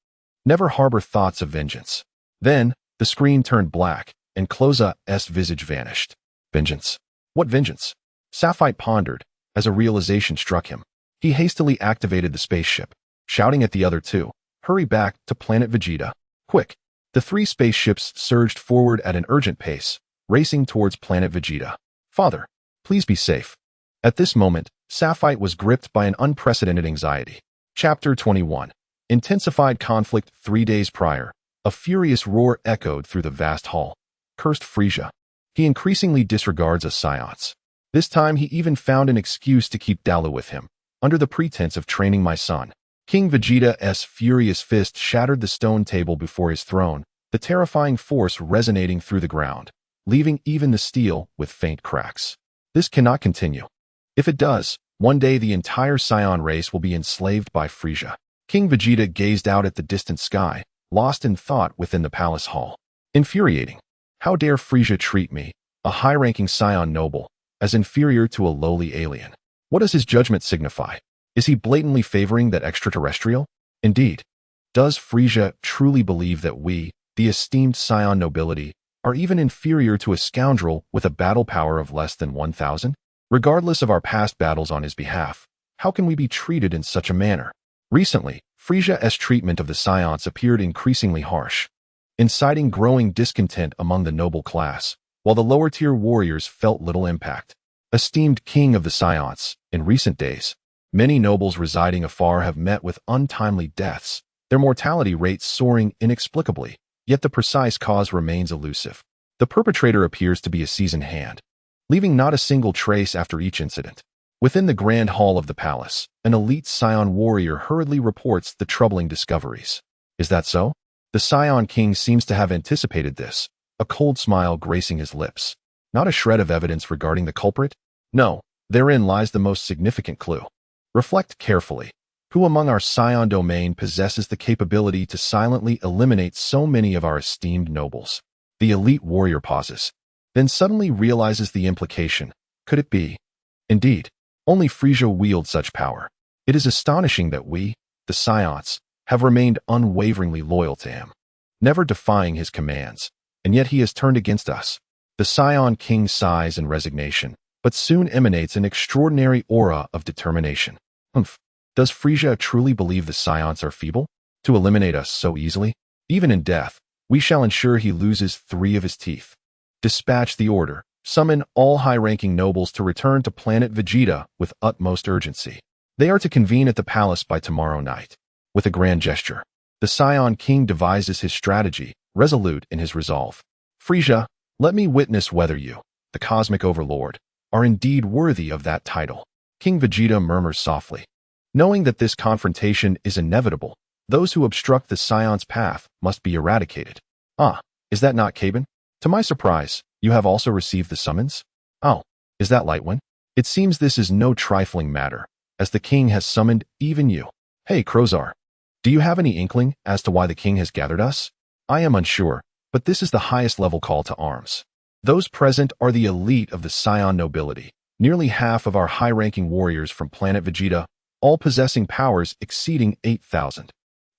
never harbor thoughts of vengeance. Then, the screen turned black, and Klosa's visage vanished. Vengeance? What vengeance? Sapphire pondered, as a realization struck him. He hastily activated the spaceship, shouting at the other two, hurry back to planet Vegeta. Quick! The 3 spaceships surged forward at an urgent pace, racing towards planet Vegeta. Father, please be safe. At this moment, Sapphire was gripped by an unprecedented anxiety. Chapter 21. Intensified conflict 3 days prior. A furious roar echoed through the vast hall. Cursed Frieza. He increasingly disregards us scions. This time he even found an excuse to keep Dalu with him, under the pretense of training my son. King Vegeta's furious fist shattered the stone table before his throne, the terrifying force resonating through the ground, leaving even the steel with faint cracks. This cannot continue. If it does, one day the entire Scion race will be enslaved by Frieza. King Vegeta gazed out at the distant sky, lost in thought within the palace hall. Infuriating. How dare Frieza treat me, a high-ranking Scion noble, as inferior to a lowly alien? What does his judgment signify? Is he blatantly favoring that extraterrestrial? Indeed. Does Frieza truly believe that we, the esteemed Scion nobility, are even inferior to a scoundrel with a battle power of less than 1,000? Regardless of our past battles on his behalf, how can we be treated in such a manner? Recently, Frieza's treatment of the Scions appeared increasingly harsh, inciting growing discontent among the noble class, while the lower-tier warriors felt little impact. Esteemed king of the Scions, in recent days, many nobles residing afar have met with untimely deaths, their mortality rates soaring inexplicably, yet the precise cause remains elusive. The perpetrator appears to be a seasoned hand, leaving not a single trace after each incident. Within the grand hall of the palace, an elite Scion warrior hurriedly reports the troubling discoveries. Is that so? The Scion king seems to have anticipated this, a cold smile gracing his lips. Not a shred of evidence regarding the culprit? No, therein lies the most significant clue. Reflect carefully. Who among our Scion domain possesses the capability to silently eliminate so many of our esteemed nobles? The elite warrior pauses, then suddenly realizes the implication. Could it be? Indeed, only Frieza wields such power. It is astonishing that we, the Scions, have remained unwaveringly loyal to him, never defying his commands, and yet he has turned against us. The Scion King sighs in resignation, but soon emanates an extraordinary aura of determination. Humph. Does Frieza truly believe the Scions are feeble? To eliminate us so easily? Even in death, we shall ensure he loses 3 of his teeth. Dispatch the order. Summon all high-ranking nobles to return to planet Vegeta with utmost urgency. They are to convene at the palace by tomorrow night. With a grand gesture, the Scion King devises his strategy, resolute in his resolve. Frieza, let me witness whether you, the cosmic overlord, are indeed worthy of that title. King Vegeta murmurs softly. Knowing that this confrontation is inevitable, those who obstruct the Scion's path must be eradicated. Ah, is that not Kaban? To my surprise, you have also received the summons? Oh, is that Lightwind? It seems this is no trifling matter, as the king has summoned even you. Hey, Crozar, do you have any inkling as to why the king has gathered us? I am unsure, but this is the highest level call to arms. Those present are the elite of the Scion nobility, nearly half of our high-ranking warriors from planet Vegeta, all possessing powers exceeding 8,000.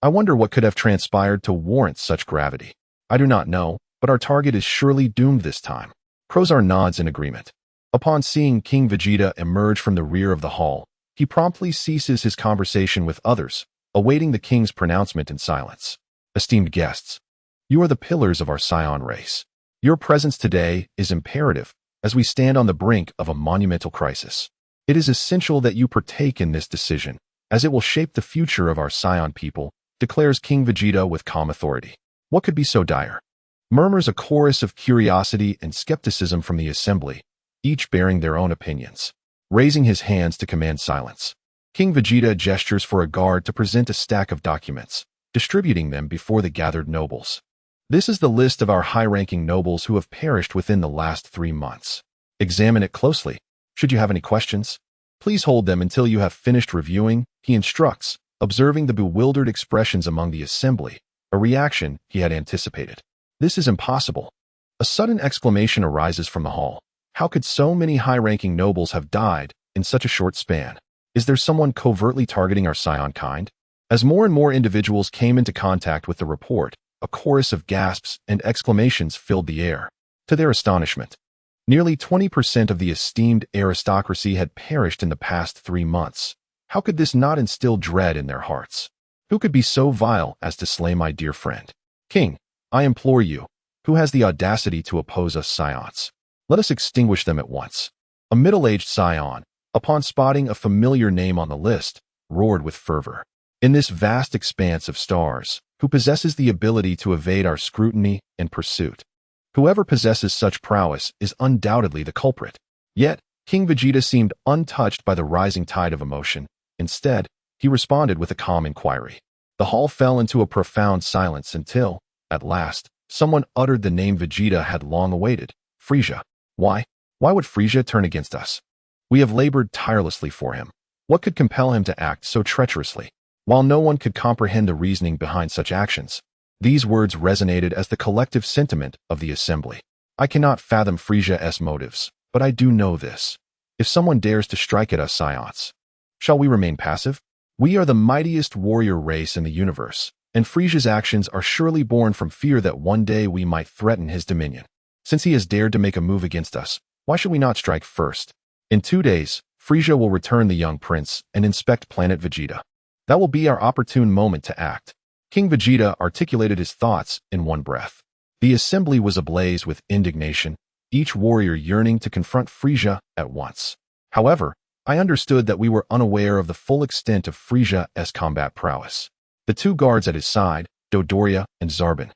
I wonder what could have transpired to warrant such gravity. I do not know, but our target is surely doomed this time. Crozar nods in agreement. Upon seeing King Vegeta emerge from the rear of the hall, he promptly ceases his conversation with others, awaiting the king's pronouncement in silence. Esteemed guests, you are the pillars of our Scion race. Your presence today is imperative as we stand on the brink of a monumental crisis. It is essential that you partake in this decision, as it will shape the future of our Scion people, declares King Vegeta with calm authority. What could be so dire? Murmurs a chorus of curiosity and skepticism from the assembly, each bearing their own opinions. Raising his hands to command silence, King Vegeta gestures for a guard to present a stack of documents, distributing them before the gathered nobles. This is the list of our high-ranking nobles who have perished within the last 3 months. Examine it closely. Should you have any questions, please hold them until you have finished reviewing, he instructs, observing the bewildered expressions among the assembly, a reaction he had anticipated. This is impossible. A sudden exclamation arises from the hall. How could so many high-ranking nobles have died in such a short span? Is there someone covertly targeting our Scion kind? As more and more individuals came into contact with the report, a chorus of gasps and exclamations filled the air. To their astonishment, nearly 20% of the esteemed aristocracy had perished in the past 3 months. How could this not instill dread in their hearts? Who could be so vile as to slay my dear friend? King, I implore you, who has the audacity to oppose us Scions? Let us extinguish them at once. A middle-aged Scion, upon spotting a familiar name on the list, roared with fervor. In this vast expanse of stars, who possesses the ability to evade our scrutiny and pursuit? Whoever possesses such prowess is undoubtedly the culprit. Yet, King Vegeta seemed untouched by the rising tide of emotion. Instead, he responded with a calm inquiry. The hall fell into a profound silence until, at last, someone uttered the name Vegeta had long awaited. Frieza. Why? Why would Frieza turn against us? We have labored tirelessly for him. What could compel him to act so treacherously? While no one could comprehend the reasoning behind such actions, these words resonated as the collective sentiment of the assembly. I cannot fathom Frieza's motives, but I do know this. If someone dares to strike at us Scions, shall we remain passive? We are the mightiest warrior race in the universe, and Frieza's actions are surely born from fear that one day we might threaten his dominion. Since he has dared to make a move against us, why should we not strike first? In 2 days, Frieza will return the young prince and inspect planet Vegeta. That will be our opportune moment to act. King Vegeta articulated his thoughts in one breath. The assembly was ablaze with indignation, each warrior yearning to confront Frieza at once. However, I understood that we were unaware of the full extent of Frieza's combat prowess. The 2 guards at his side, Dodoria and Zarbon,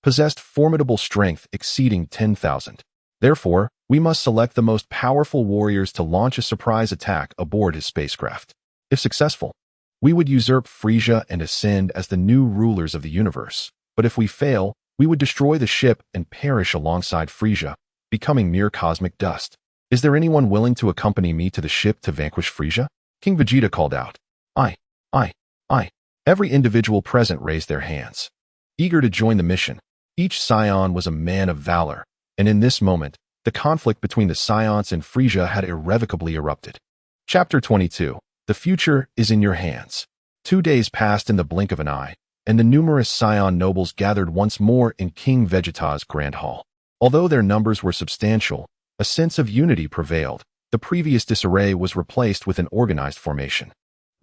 possessed formidable strength exceeding 10,000. Therefore, we must select the most powerful warriors to launch a surprise attack aboard his spacecraft. If successful, we would usurp Frieza and ascend as the new rulers of the universe. But if we fail, We would destroy the ship and perish alongside Frieza, becoming mere cosmic dust. Is there anyone willing to accompany me to the ship to vanquish Frieza? King Vegeta called out. I, I, I. Every individual present raised their hands, eager to join the mission. Each Scion was a man of valor, and in this moment, the conflict between the Scions and Frieza had irrevocably erupted. Chapter 22. The future is in your hands. 2 days passed in the blink of an eye, and the numerous Scion nobles gathered once more in King Vegeta's grand hall. Although their numbers were substantial, a sense of unity prevailed. The previous disarray was replaced with an organized formation.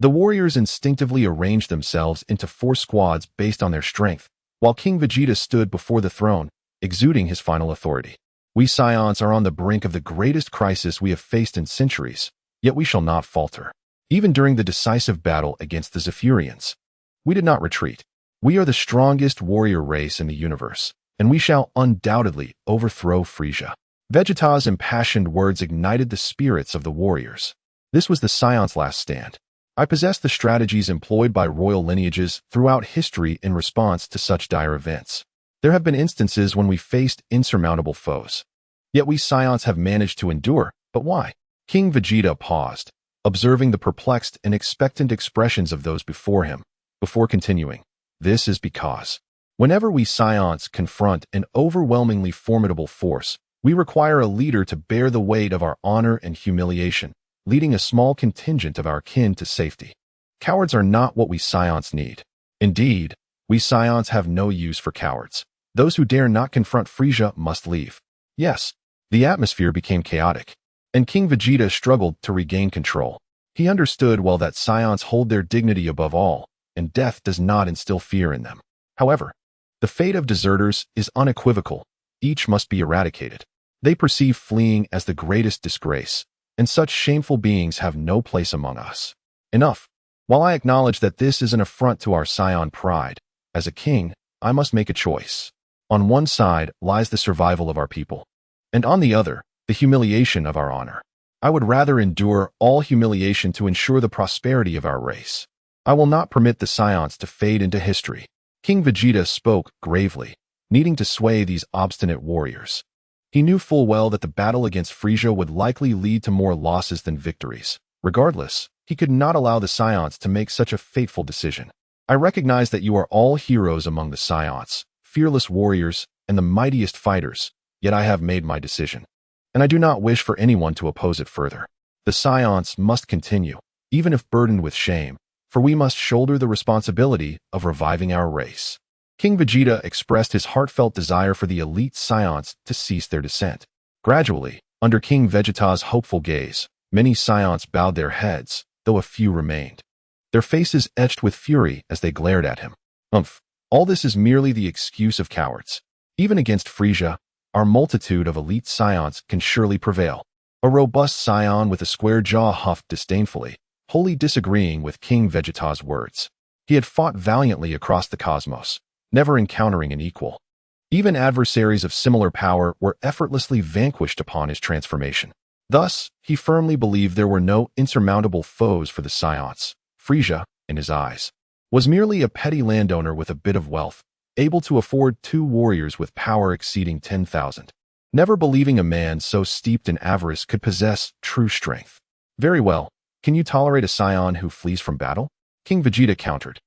The warriors instinctively arranged themselves into 4 squads based on their strength, while King Vegeta stood before the throne, exuding his final authority. We Scions are on the brink of the greatest crisis we have faced in centuries, yet we shall not falter. Even during the decisive battle against the Zephyrians, we did not retreat. We are the strongest warrior race in the universe, and we shall undoubtedly overthrow Frieza. Vegeta's impassioned words ignited the spirits of the warriors. This was the Scion's last stand. I possess the strategies employed by royal lineages throughout history in response to such dire events. There have been instances when we faced insurmountable foes. Yet we Scions have managed to endure, but why? King Vegeta paused, observing the perplexed and expectant expressions of those before him, before continuing. This is because, whenever we Scions confront an overwhelmingly formidable force, we require a leader to bear the weight of our honor and humiliation, leading a small contingent of our kin to safety. Cowards are not what we Scions need. Indeed, we Scions have no use for cowards. Those who dare not confront Frieza must leave. Yes, the atmosphere became chaotic, and King Vegeta struggled to regain control. He understood well that Scions hold their dignity above all, and death does not instill fear in them. However, the fate of deserters is unequivocal. Each must be eradicated. They perceive fleeing as the greatest disgrace, and such shameful beings have no place among us. Enough. While I acknowledge that this is an affront to our Scion pride, as a king, I must make a choice. On one side lies the survival of our people, and on the other, the humiliation of our honor. I would rather endure all humiliation to ensure the prosperity of our race. I will not permit the Scions to fade into history. King Vegeta spoke gravely, needing to sway these obstinate warriors. He knew full well that the battle against Frieza would likely lead to more losses than victories. Regardless, he could not allow the Scions to make such a fateful decision. I recognize that you are all heroes among the Scions, fearless warriors, and the mightiest fighters, yet I have made my decision, and I do not wish for anyone to oppose it further. The Scions must continue, even if burdened with shame, for we must shoulder the responsibility of reviving our race. King Vegeta expressed his heartfelt desire for the elite Scions to cease their descent. Gradually, under King Vegeta's hopeful gaze, many Scions bowed their heads, though a few remained, their faces etched with fury as they glared at him. All this is merely the excuse of cowards. Even against Frieza, our multitude of elite Scions can surely prevail. A robust Scion with a square jaw huffed disdainfully, wholly disagreeing with King Vegeta's words. He had fought valiantly across the cosmos, never encountering an equal. Even adversaries of similar power were effortlessly vanquished upon his transformation. Thus, he firmly believed there were no insurmountable foes for the Scions. Frieza, in his eyes, was merely a petty landowner with a bit of wealth, able to afford 2 warriors with power exceeding 10,000. Never believing a man so steeped in avarice could possess true strength. Very well, can you tolerate a Scion who flees from battle? King Vegeta countered.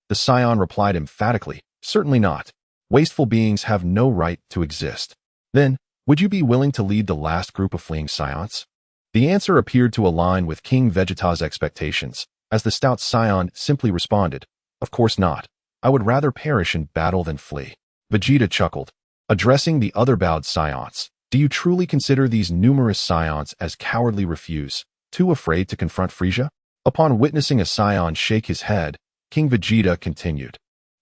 The Scion replied emphatically, certainly not. Wasteful beings have no right to exist. Then, would you be willing to lead the last group of fleeing Scions? The answer appeared to align with King Vegeta's expectations, as the stout Scion simply responded, of course not. I would rather perish in battle than flee. Vegeta chuckled, addressing the other bowed Scions. Do you truly consider these numerous Scions as cowardly refuse, too afraid to confront Frieza? Upon witnessing a Scion shake his head, King Vegeta continued.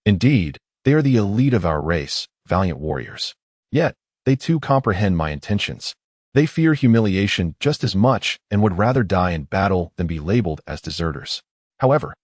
Indeed, they are the elite of our race, valiant warriors. Yet, they too comprehend my intentions. They fear humiliation just as much and would rather die in battle than be labeled as deserters. However,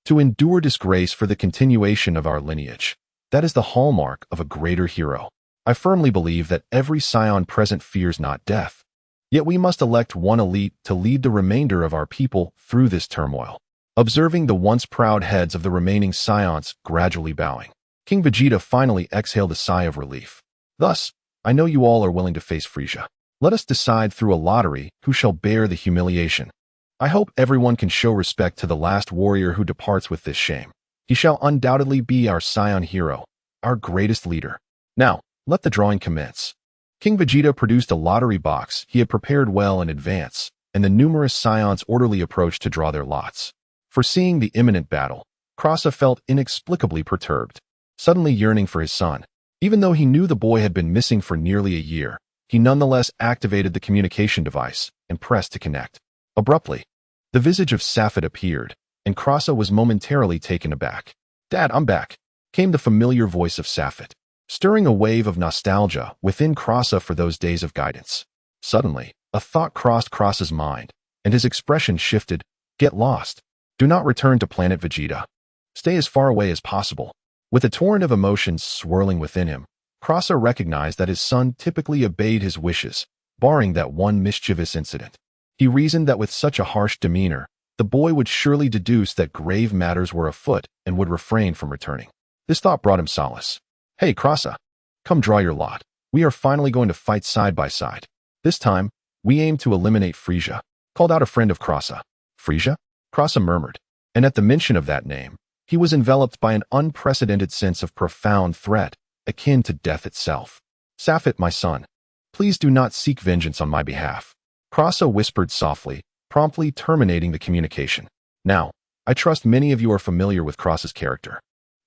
to endure disgrace for the continuation of our lineage, that is the hallmark of a greater hero. I firmly believe that every Scion present fears not death. Yet we must elect one elite to lead the remainder of our people through this turmoil. Observing the once proud heads of the remaining Scions gradually bowing, King Vegeta finally exhaled a sigh of relief. Thus, I know you all are willing to face Frieza. Let us decide through a lottery who shall bear the humiliation. I hope everyone can show respect to the last warrior who departs with this shame. He shall undoubtedly be our scion hero, our greatest leader. Now, let the drawing commence. King Vegeta produced a lottery box he had prepared well in advance, and the numerous scions orderly approached to draw their lots. Foreseeing the imminent battle, Krasa felt inexplicably perturbed, suddenly yearning for his son. Even though he knew the boy had been missing for nearly a year, he nonetheless activated the communication device and pressed to connect. Abruptly, the visage of Safed appeared, and Krasa was momentarily taken aback. "Dad, I'm back," came the familiar voice of Safed, stirring a wave of nostalgia within Krasa for those days of guidance. Suddenly, a thought crossed Krasa's mind, and his expression shifted. "Get lost. Do not return to planet Vegeta. Stay as far away as possible." With a torrent of emotions swirling within him, Krasa recognized that his son typically obeyed his wishes, barring that one mischievous incident. He reasoned that with such a harsh demeanor, the boy would surely deduce that grave matters were afoot and would refrain from returning. This thought brought him solace. "Hey, Krasa, come draw your lot. We are finally going to fight side by side. This time, we aim to eliminate Frieza," called out a friend of Krasa. "Frieza?" Krasa murmured, and at the mention of that name, he was enveloped by an unprecedented sense of profound threat, akin to death itself. "Safed, my son, please do not seek vengeance on my behalf," Krasa whispered softly, promptly terminating the communication. Now, I trust many of you are familiar with Krasa's character.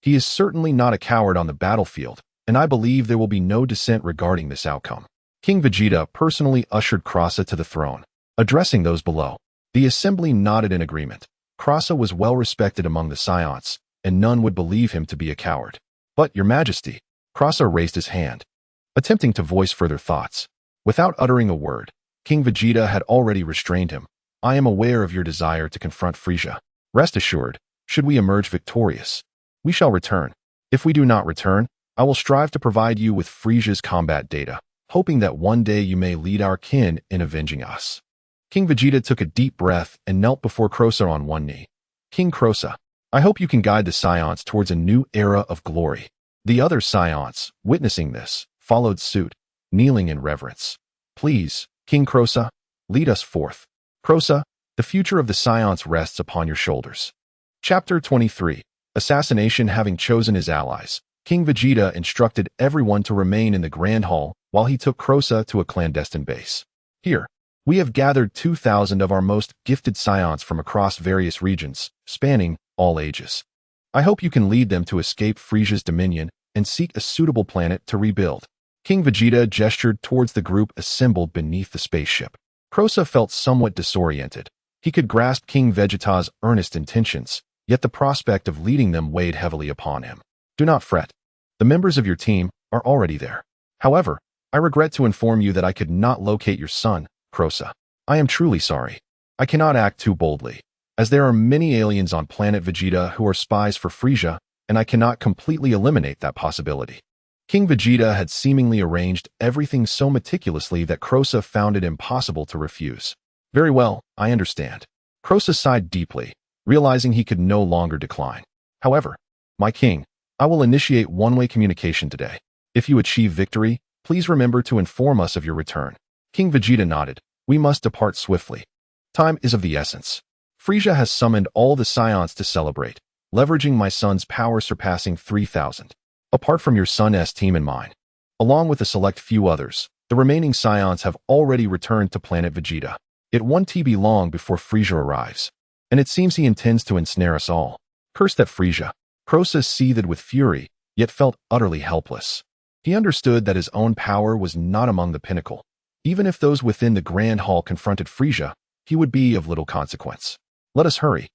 He is certainly not a coward on the battlefield, and I believe there will be no dissent regarding this outcome. King Vegeta personally ushered Krasa to the throne, addressing those below. The assembly nodded in agreement. Krasa was well respected among the scions, and none would believe him to be a coward. "But, Your Majesty," Krasa raised his hand, attempting to voice further thoughts. Without uttering a word, King Vegeta had already restrained him. "I am aware of your desire to confront Frieza. Rest assured, should we emerge victorious, we shall return. If we do not return, I will strive to provide you with Frieza's combat data, hoping that one day you may lead our kin in avenging us." King Vegeta took a deep breath and knelt before Krasa on one knee. "King Krasa, I hope you can guide the scions towards a new era of glory." The other scions, witnessing this, followed suit, kneeling in reverence. "Please, King Krasa, lead us forth." "Krasa, the future of the scions rests upon your shoulders." Chapter 23. Assassination. Having chosen his allies, King Vegeta instructed everyone to remain in the Grand Hall while he took Krasa to a clandestine base. "Here, we have gathered 2,000 of our most gifted scions from across various regions, spanning all ages. I hope you can lead them to escape Frieza's dominion and seek a suitable planet to rebuild." King Vegeta gestured towards the group assembled beneath the spaceship. Krasa felt somewhat disoriented. He could grasp King Vegeta's earnest intentions, yet the prospect of leading them weighed heavily upon him. "Do not fret. The members of your team are already there. However, I regret to inform you that I could not locate your son, Krasa. I am truly sorry. I cannot act too boldly, as there are many aliens on planet Vegeta who are spies for Frieza, and I cannot completely eliminate that possibility." King Vegeta had seemingly arranged everything so meticulously that Krasa found it impossible to refuse. "Very well, I understand." Krasa sighed deeply, realizing he could no longer decline. "However, my king, I will initiate one-way communication today. If you achieve victory, please remember to inform us of your return." King Vegeta nodded. "We must depart swiftly. Time is of the essence. Frieza has summoned all the scions to celebrate, leveraging my son's power surpassing 3,000. Apart from your son's team and mine, along with a select few others, the remaining scions have already returned to planet Vegeta. It won't be long before Frieza arrives, and it seems he intends to ensnare us all." Curse that Frieza. Krasa seethed with fury, yet felt utterly helpless. He understood that his own power was not among the pinnacle. Even if those within the Grand Hall confronted Frieza, he would be of little consequence. "Let us hurry.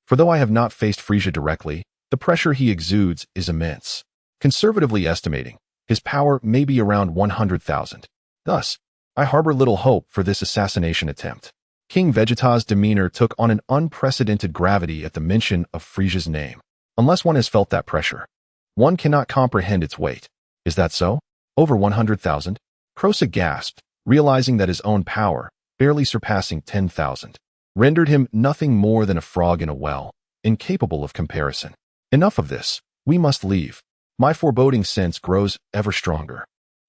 For though I have not faced Frieza directly, the pressure he exudes is immense. Conservatively estimating, his power may be around 100,000. Thus, I harbor little hope for this assassination attempt." King Vegeta's demeanor took on an unprecedented gravity at the mention of Frieza's name. Unless one has felt that pressure, one cannot comprehend its weight. "Is that so? Over 100,000? Krasa gasped, realizing that his own power, barely surpassing 10,000, rendered him nothing more than a frog in a well, incapable of comparison. "Enough of this. We must leave." My foreboding sense grows ever stronger.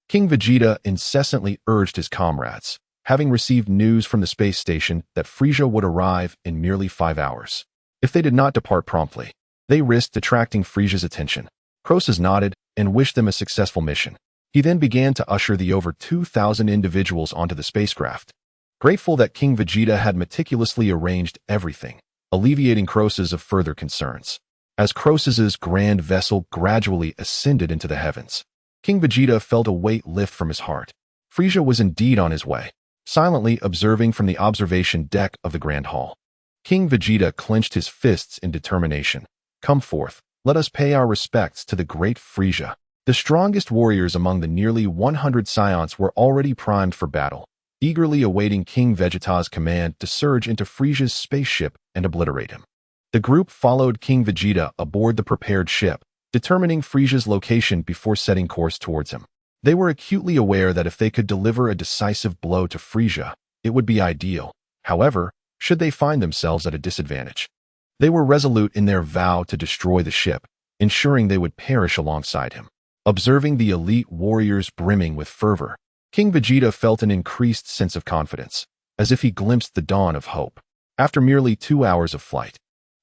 King Vegeta incessantly urged his comrades, having received news from the space station that Frieza would arrive in merely 5 hours. If they did not depart promptly, they risked attracting Frieza's attention. Croesus nodded and wished them a successful mission. He then began to usher the over 2,000 individuals onto the spacecraft. Grateful that King Vegeta had meticulously arranged everything, alleviating Croesus of further concerns. As Croesus's grand vessel gradually ascended into the heavens, King Vegeta felt a weight lift from his heart. Frieza was indeed on his way, silently observing from the observation deck of the Grand Hall. King Vegeta clenched his fists in determination. Come forth, let us pay our respects to the great Frieza. The strongest warriors among the nearly 100 Scions were already primed for battle, eagerly awaiting King Vegeta's command to surge into Frieza's spaceship and obliterate him. The group followed King Vegeta aboard the prepared ship, determining Frieza's location before setting course towards him. They were acutely aware that if they could deliver a decisive blow to Frieza, it would be ideal. However, should they find themselves at a disadvantage, they were resolute in their vow to destroy the ship, ensuring they would perish alongside him. Observing the elite warriors brimming with fervor, King Vegeta felt an increased sense of confidence, as if he glimpsed the dawn of hope. After merely 2 hours of flight,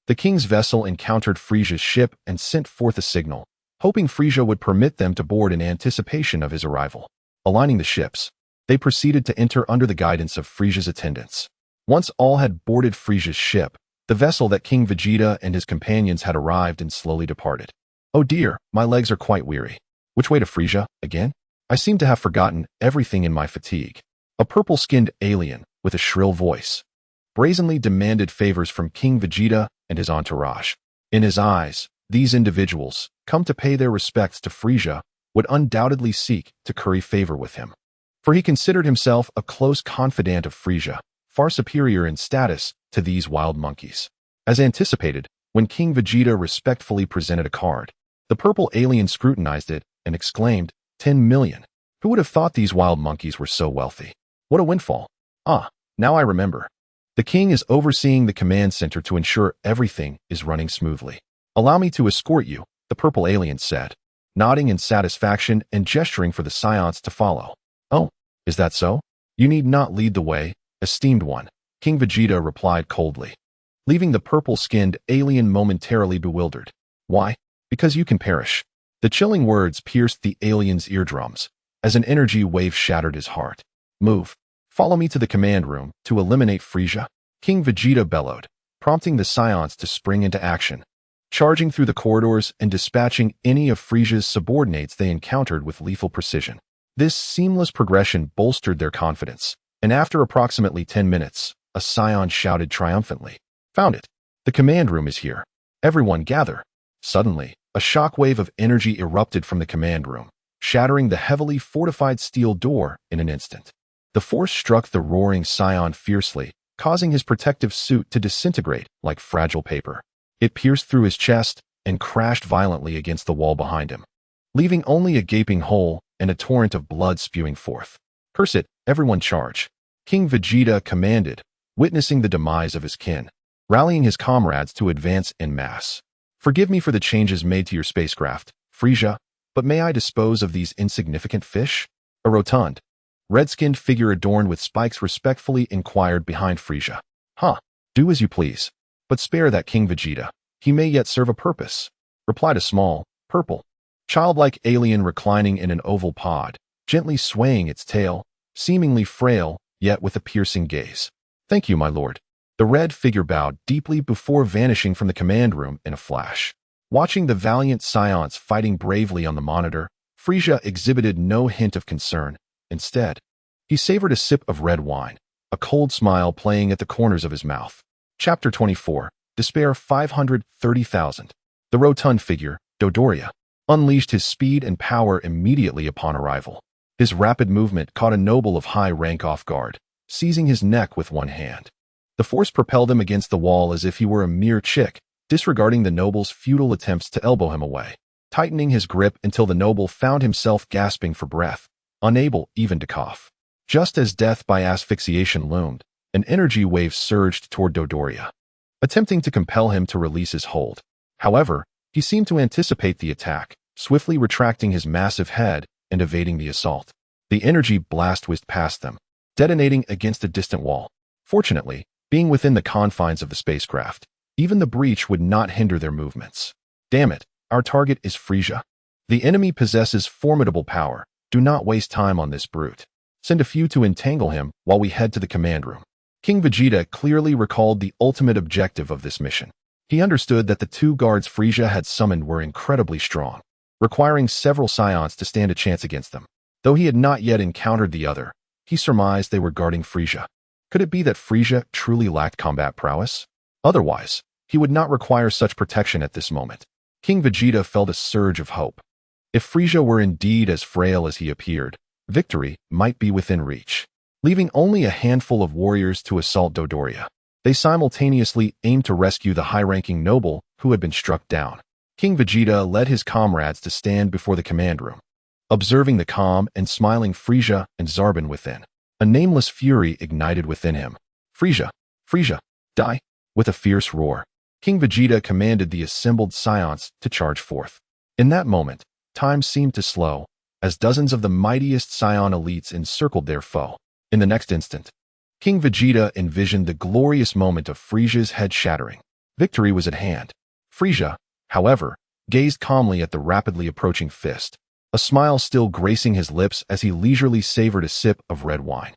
the king's vessel encountered Frieza's ship and sent forth a signal, hoping Frieza would permit them to board in anticipation of his arrival. Aligning the ships, they proceeded to enter under the guidance of Frieza's attendants. Once all had boarded Frieza's ship, the vessel that King Vegeta and his companions had arrived and slowly departed. Oh dear, my legs are quite weary. Which way to Frieza, again? I seem to have forgotten everything in my fatigue. A purple-skinned alien, with a shrill voice, brazenly demanded favors from King Vegeta and his entourage. In his eyes, these individuals, come to pay their respects to Frieza, would undoubtedly seek to curry favor with him. For he considered himself a close confidant of Frieza, far superior in status to these wild monkeys. As anticipated, when King Vegeta respectfully presented a card, the purple alien scrutinized it and exclaimed, 10 million. Who would have thought these wild monkeys were so wealthy? What a windfall. Ah, now I remember. The king is overseeing the command center to ensure everything is running smoothly. Allow me to escort you, the purple alien said, nodding in satisfaction and gesturing for the Scions to follow. Oh, is that so? You need not lead the way, esteemed one, King Vegeta replied coldly, leaving the purple-skinned alien momentarily bewildered. Why? Because you can perish. The chilling words pierced the alien's eardrums, as an energy wave shattered his heart. Move. Follow me to the command room to eliminate Frieza, King Vegeta bellowed, prompting the Scions to spring into action, charging through the corridors and dispatching any of Frieza's subordinates they encountered with lethal precision. This seamless progression bolstered their confidence, and after approximately 10 minutes, a Scion shouted triumphantly, "Found it! The command room is here. Everyone gather!" Suddenly, a shockwave of energy erupted from the command room, shattering the heavily fortified steel door in an instant. The force struck the roaring Scion fiercely, causing his protective suit to disintegrate like fragile paper. It pierced through his chest and crashed violently against the wall behind him, leaving only a gaping hole and a torrent of blood spewing forth. "Curse it, everyone charge!" King Vegeta commanded, witnessing the demise of his kin, rallying his comrades to advance en masse. "Forgive me for the changes made to your spacecraft, Frieza, but may I dispose of these insignificant fish?" A rotund, red-skinned figure adorned with spikes respectfully inquired behind Frieza. "Huh, do as you please. But spare that King Vegeta. He may yet serve a purpose," replied a small, purple, childlike alien reclining in an oval pod, gently swaying its tail, seemingly frail, yet with a piercing gaze. "Thank you, my lord." The red figure bowed deeply before vanishing from the command room in a flash. Watching the valiant Scions fighting bravely on the monitor, Frieza exhibited no hint of concern. Instead, he savored a sip of red wine, a cold smile playing at the corners of his mouth. Chapter 24, Despair 530,000. The rotund figure, Dodoria, unleashed his speed and power immediately upon arrival. His rapid movement caught a noble of high rank off guard, seizing his neck with one hand. The force propelled him against the wall as if he were a mere chick, disregarding the noble's futile attempts to elbow him away, tightening his grip until the noble found himself gasping for breath, unable even to cough. Just as death by asphyxiation loomed, an energy wave surged toward Dodoria, attempting to compel him to release his hold. However, he seemed to anticipate the attack, swiftly retracting his massive head and evading the assault. The energy blast whizzed past them, detonating against a distant wall. Fortunately, being within the confines of the spacecraft, even the breach would not hinder their movements. Damn it, our target is Frieza. The enemy possesses formidable power. Do not waste time on this brute. Send a few to entangle him while we head to the command room. King Vegeta clearly recalled the ultimate objective of this mission. He understood that the two guards Frieza had summoned were incredibly strong, requiring several Scions to stand a chance against them. Though he had not yet encountered the other, he surmised they were guarding Frieza. Could it be that Frieza truly lacked combat prowess? Otherwise, he would not require such protection at this moment. King Vegeta felt a surge of hope. If Frieza were indeed as frail as he appeared, victory might be within reach. Leaving only a handful of warriors to assault Dodoria, they simultaneously aimed to rescue the high-ranking noble who had been struck down. King Vegeta led his comrades to stand before the command room, observing the calm and smiling Frieza and Zarbon within. A nameless fury ignited within him. Frieza! Frieza! Die! With a fierce roar, King Vegeta commanded the assembled Scions to charge forth. In that moment, time seemed to slow, as dozens of the mightiest Scion elites encircled their foe. In the next instant, King Vegeta envisioned the glorious moment of Frieza's head shattering. Victory was at hand. Frieza, however, gazed calmly at the rapidly approaching fist, a smile still gracing his lips as he leisurely savored a sip of red wine.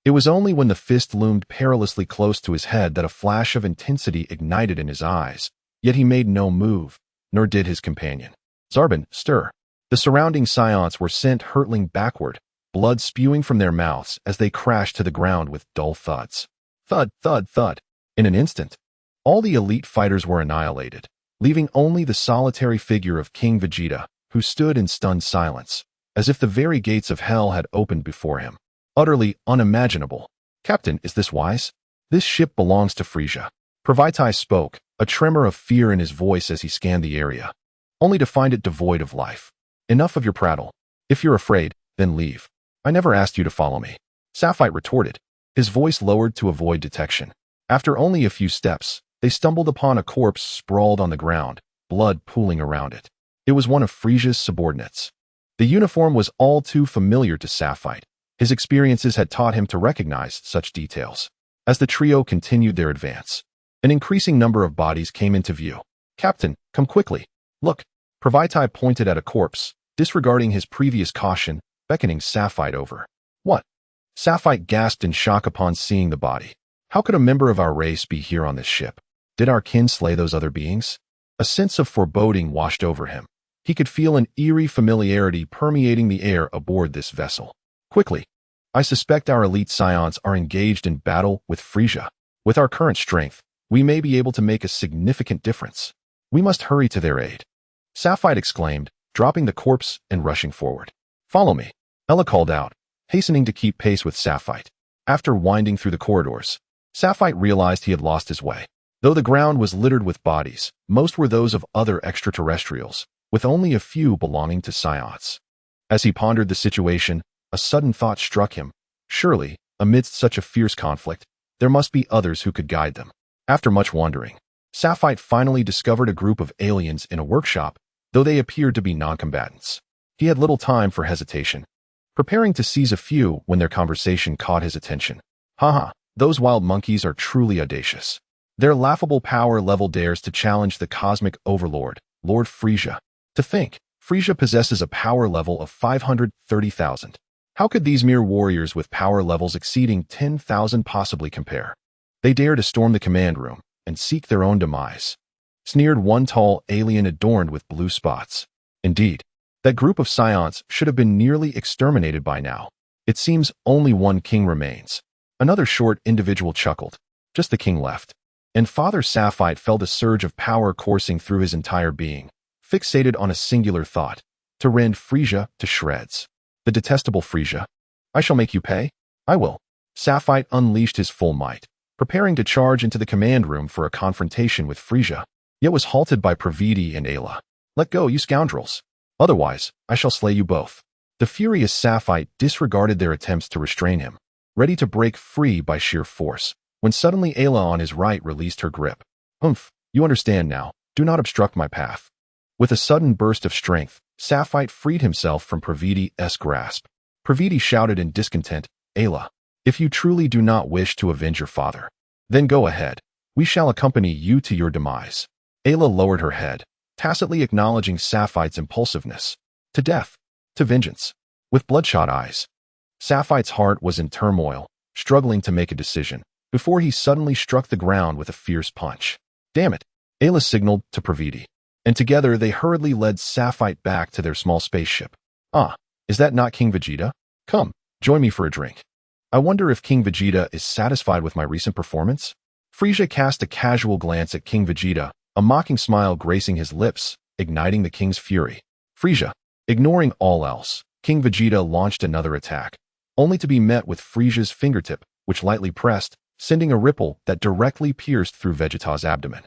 It was only when the fist loomed perilously close to his head that a flash of intensity ignited in his eyes, yet he made no move, nor did his companion. Zarbon, stir. The surrounding Scions were sent hurtling backward, blood spewing from their mouths as they crashed to the ground with dull thuds. Thud, thud, thud. In an instant, all the elite fighters were annihilated, leaving only the solitary figure of King Vegeta, who stood in stunned silence, as if the very gates of hell had opened before him. Utterly unimaginable. Captain, is this wise? This ship belongs to Frieza. Pravaitai spoke, a tremor of fear in his voice as he scanned the area, only to find it devoid of life. Enough of your prattle. If you're afraid, then leave. I never asked you to follow me. Sapphite retorted, his voice lowered to avoid detection. After only a few steps, they stumbled upon a corpse sprawled on the ground, blood pooling around it. It was one of Frieza's subordinates. The uniform was all too familiar to Sapphite. His experiences had taught him to recognize such details. As the trio continued their advance, an increasing number of bodies came into view. Captain, come quickly. Look. Pravaitai pointed at a corpse, disregarding his previous caution, beckoning Sapphite over. What? Sapphite gasped in shock upon seeing the body. How could a member of our race be here on this ship? Did our kin slay those other beings? A sense of foreboding washed over him. He could feel an eerie familiarity permeating the air aboard this vessel. Quickly. I suspect our elite Scions are engaged in battle with Frieza. With our current strength, we may be able to make a significant difference. We must hurry to their aid. Sapphite exclaimed, dropping the corpse and rushing forward. Follow me, Ella called out, hastening to keep pace with Sapphite. After winding through the corridors, Sapphite realized he had lost his way. Though the ground was littered with bodies, most were those of other extraterrestrials, with only a few belonging to Scions. As he pondered the situation, a sudden thought struck him. Surely, amidst such a fierce conflict, there must be others who could guide them. After much wandering, Sapphite finally discovered a group of aliens in a workshop, though they appeared to be non-combatants. He had little time for hesitation, preparing to seize a few when their conversation caught his attention. Haha, those wild monkeys are truly audacious. Their laughable power level dares to challenge the cosmic overlord, Lord Frieza. To think, Frieza possesses a power level of 530,000. How could these mere warriors with power levels exceeding 10,000 possibly compare? They dare to storm the command room and seek their own demise, sneered one tall alien adorned with blue spots. Indeed, that group of Scions should have been nearly exterminated by now. It seems only one king remains. Another short individual chuckled. Just the king left. And Father Sapphite felt a surge of power coursing through his entire being, fixated on a singular thought, to rend Frieza to shreds. The detestable Frieza. I shall make you pay. I will. Sapphite unleashed his full might, preparing to charge into the command room for a confrontation with Frieza, yet was halted by Praviti and Ayla. Let go, you scoundrels. Otherwise, I shall slay you both. The furious Sapphite disregarded their attempts to restrain him, ready to break free by sheer force, when suddenly Ayla on his right released her grip. You understand now. Do not obstruct my path. With a sudden burst of strength, Sapphire freed himself from Praviti's grasp. Praviti shouted in discontent, Ayla, if you truly do not wish to avenge your father, then go ahead. We shall accompany you to your demise. Ayla lowered her head, tacitly acknowledging Sapphire's impulsiveness. To death. To vengeance. With bloodshot eyes. Sapphire's heart was in turmoil, struggling to make a decision, before he suddenly struck the ground with a fierce punch. Damn it! Ayla signaled to Praviti, and together they hurriedly led Sapphire back to their small spaceship. Ah, is that not King Vegeta? Come, join me for a drink. I wonder if King Vegeta is satisfied with my recent performance? Frieza cast a casual glance at King Vegeta, a mocking smile gracing his lips, igniting the king's fury. Frieza, ignoring all else, King Vegeta launched another attack, only to be met with Frieza's fingertip, which lightly pressed, sending a ripple that directly pierced through Vegeta's abdomen.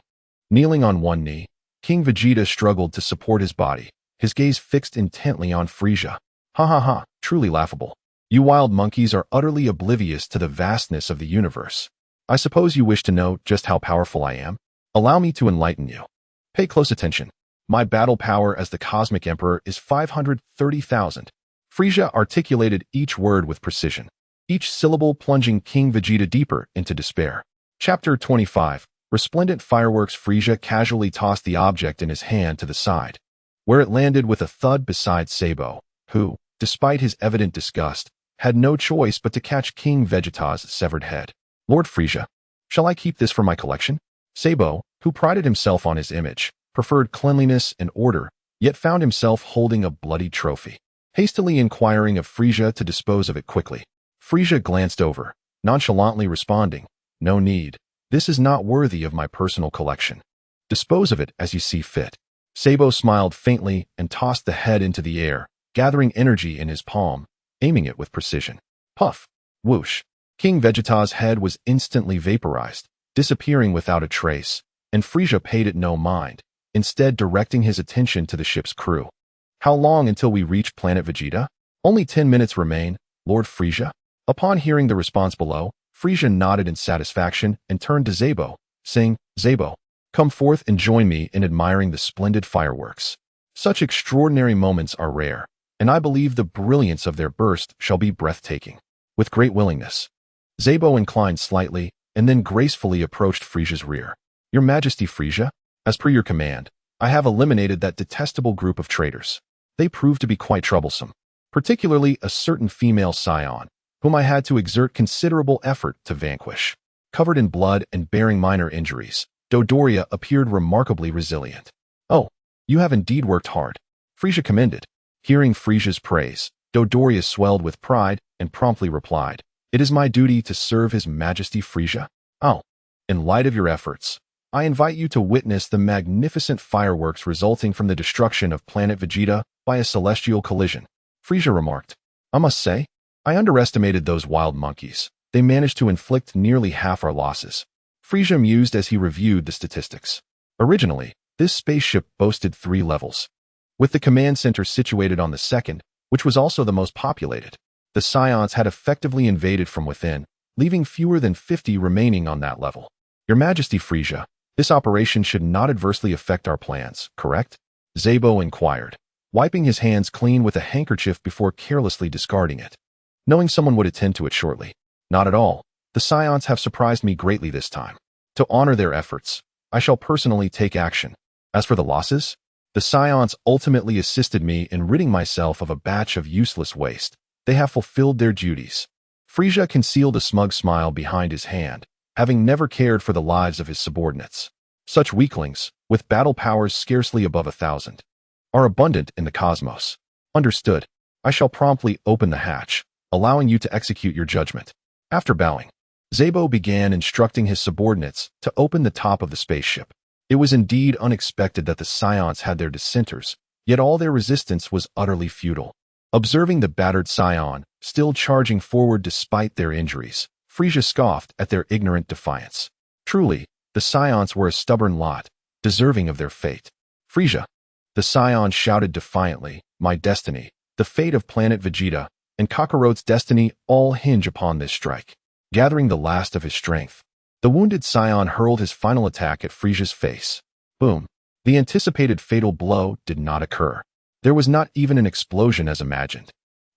Kneeling on one knee, King Vegeta struggled to support his body, his gaze fixed intently on Frieza. Ha ha ha, truly laughable. You wild monkeys are utterly oblivious to the vastness of the universe. I suppose you wish to know just how powerful I am? Allow me to enlighten you. Pay close attention. My battle power as the Cosmic Emperor is 530,000. Frieza articulated each word with precision, each syllable plunging King Vegeta deeper into despair. Chapter 25. Resplendent fireworks. Frieza casually tossed the object in his hand to the side, where it landed with a thud beside Sabo, who, despite his evident disgust, had no choice but to catch King Vegeta's severed head. Lord Frieza, shall I keep this for my collection? Sabo, who prided himself on his image, preferred cleanliness and order, yet found himself holding a bloody trophy, hastily inquiring of Frieza to dispose of it quickly. Frieza glanced over, nonchalantly responding, no need. This is not worthy of my personal collection. Dispose of it as you see fit. Sabo smiled faintly and tossed the head into the air, gathering energy in his palm, aiming it with precision. Puff! Whoosh! King Vegeta's head was instantly vaporized, disappearing without a trace, and Frieza paid it no mind, instead directing his attention to the ship's crew. How long until we reach planet Vegeta? Only 10 minutes remain, Lord Frieza. Upon hearing the response below, Frieza nodded in satisfaction and turned to Sabo, saying, Sabo, come forth and join me in admiring the splendid fireworks. Such extraordinary moments are rare, and I believe the brilliance of their burst shall be breathtaking. With great willingness. Sabo inclined slightly, and then gracefully approached Frieza's rear. Your Majesty Frieza, as per your command, I have eliminated that detestable group of traitors. They proved to be quite troublesome, particularly a certain female scion, whom I had to exert considerable effort to vanquish. Covered in blood and bearing minor injuries, Dodoria appeared remarkably resilient. Oh, you have indeed worked hard. Frieza commended. Hearing Frieza's praise, Dodoria swelled with pride and promptly replied, It is my duty to serve His Majesty Frieza. Oh, in light of your efforts, I invite you to witness the magnificent fireworks resulting from the destruction of planet Vegeta by a celestial collision. Frieza remarked, I must say, I underestimated those wild monkeys. They managed to inflict nearly half our losses. Frieza mused as he reviewed the statistics. Originally, this spaceship boasted 3 levels, with the command center situated on the second, which was also the most populated. The Scions had effectively invaded from within, leaving fewer than 50 remaining on that level. Your Majesty Frieza, this operation should not adversely affect our plans, correct? Sabo inquired, wiping his hands clean with a handkerchief before carelessly discarding it, knowing someone would attend to it shortly. Not at all. The Scions have surprised me greatly this time. To honor their efforts, I shall personally take action. As for the losses, the Scions ultimately assisted me in ridding myself of a batch of useless waste. They have fulfilled their duties. Frieza concealed a smug smile behind his hand, having never cared for the lives of his subordinates. Such weaklings, with battle powers scarcely above 1,000, are abundant in the cosmos. Understood. I shall promptly open the hatch, allowing you to execute your judgment. After bowing, Sabo began instructing his subordinates to open the top of the spaceship. It was indeed unexpected that the Scions had their dissenters, yet all their resistance was utterly futile. Observing the battered Scion, still charging forward despite their injuries, Frieza scoffed at their ignorant defiance. Truly, the Scions were a stubborn lot, deserving of their fate. Frieza, the Scion shouted defiantly, my destiny, the fate of planet Vegeta, and Kakarot's destiny all hinge upon this strike. Gathering the last of his strength, the wounded Scion hurled his final attack at Frieza's face. Boom. The anticipated fatal blow did not occur. There was not even an explosion as imagined.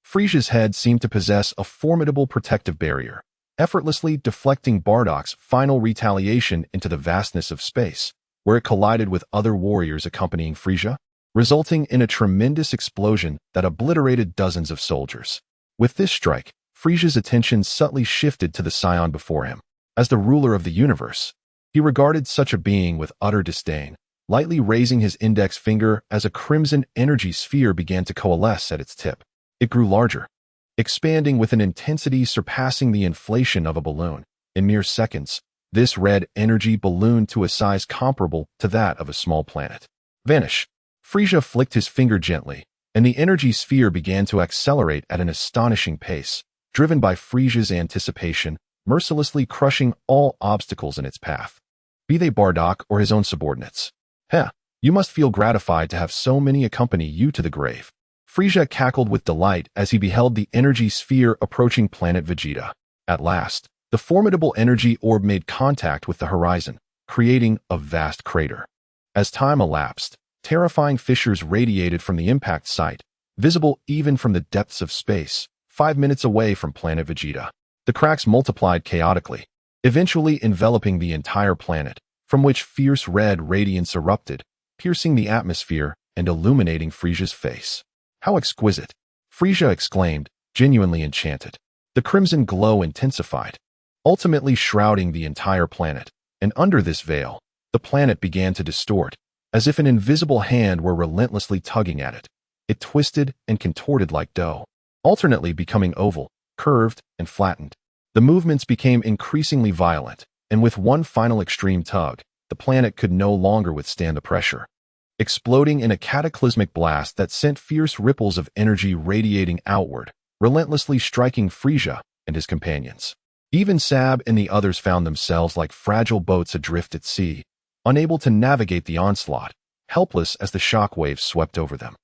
Frieza's head seemed to possess a formidable protective barrier, effortlessly deflecting Bardock's final retaliation into the vastness of space, where it collided with other warriors accompanying Frieza, resulting in a tremendous explosion that obliterated dozens of soldiers. With this strike, Frieza's attention subtly shifted to the scion before him. As the ruler of the universe, he regarded such a being with utter disdain, lightly raising his index finger as a crimson energy sphere began to coalesce at its tip. It grew larger, expanding with an intensity surpassing the inflation of a balloon. In mere seconds, this red energy ballooned to a size comparable to that of a small planet. Vanish. Frieza flicked his finger gently, and the energy sphere began to accelerate at an astonishing pace, driven by Frieza's anticipation, mercilessly crushing all obstacles in its path, be they Bardock or his own subordinates. Heh, you must feel gratified to have so many accompany you to the grave. Frieza cackled with delight as he beheld the energy sphere approaching planet Vegeta. At last, the formidable energy orb made contact with the horizon, creating a vast crater. As time elapsed, terrifying fissures radiated from the impact site, visible even from the depths of space, 5 minutes away from planet Vegeta. The cracks multiplied chaotically, eventually enveloping the entire planet, from which fierce red radiance erupted, piercing the atmosphere and illuminating Frieza's face. How exquisite! Frieza exclaimed, genuinely enchanted. The crimson glow intensified, ultimately shrouding the entire planet, and under this veil, the planet began to distort, as if an invisible hand were relentlessly tugging at it. It twisted and contorted like dough, alternately becoming oval, curved, and flattened. The movements became increasingly violent, and with one final extreme tug, the planet could no longer withstand the pressure, exploding in a cataclysmic blast that sent fierce ripples of energy radiating outward, relentlessly striking Frieza and his companions. Even Sab and the others found themselves like fragile boats adrift at sea, unable to navigate the onslaught, helpless as the shock waves swept over them.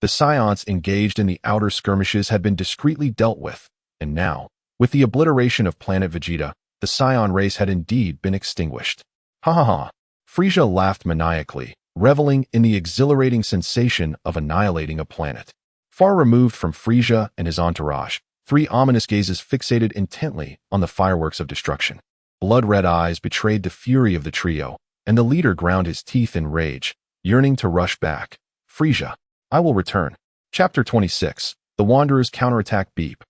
The Scions engaged in the outer skirmishes had been discreetly dealt with, and now, with the obliteration of planet Vegeta, the Scion race had indeed been extinguished. Ha ha ha! Frieza laughed maniacally, reveling in the exhilarating sensation of annihilating a planet. Far removed from Frieza and his entourage, 3 ominous gazes fixated intently on the fireworks of destruction. Blood-red eyes betrayed the fury of the trio, and the leader ground his teeth in rage, yearning to rush back. Frieza, I will return. Chapter 26. The Wanderer's Counterattack Beep.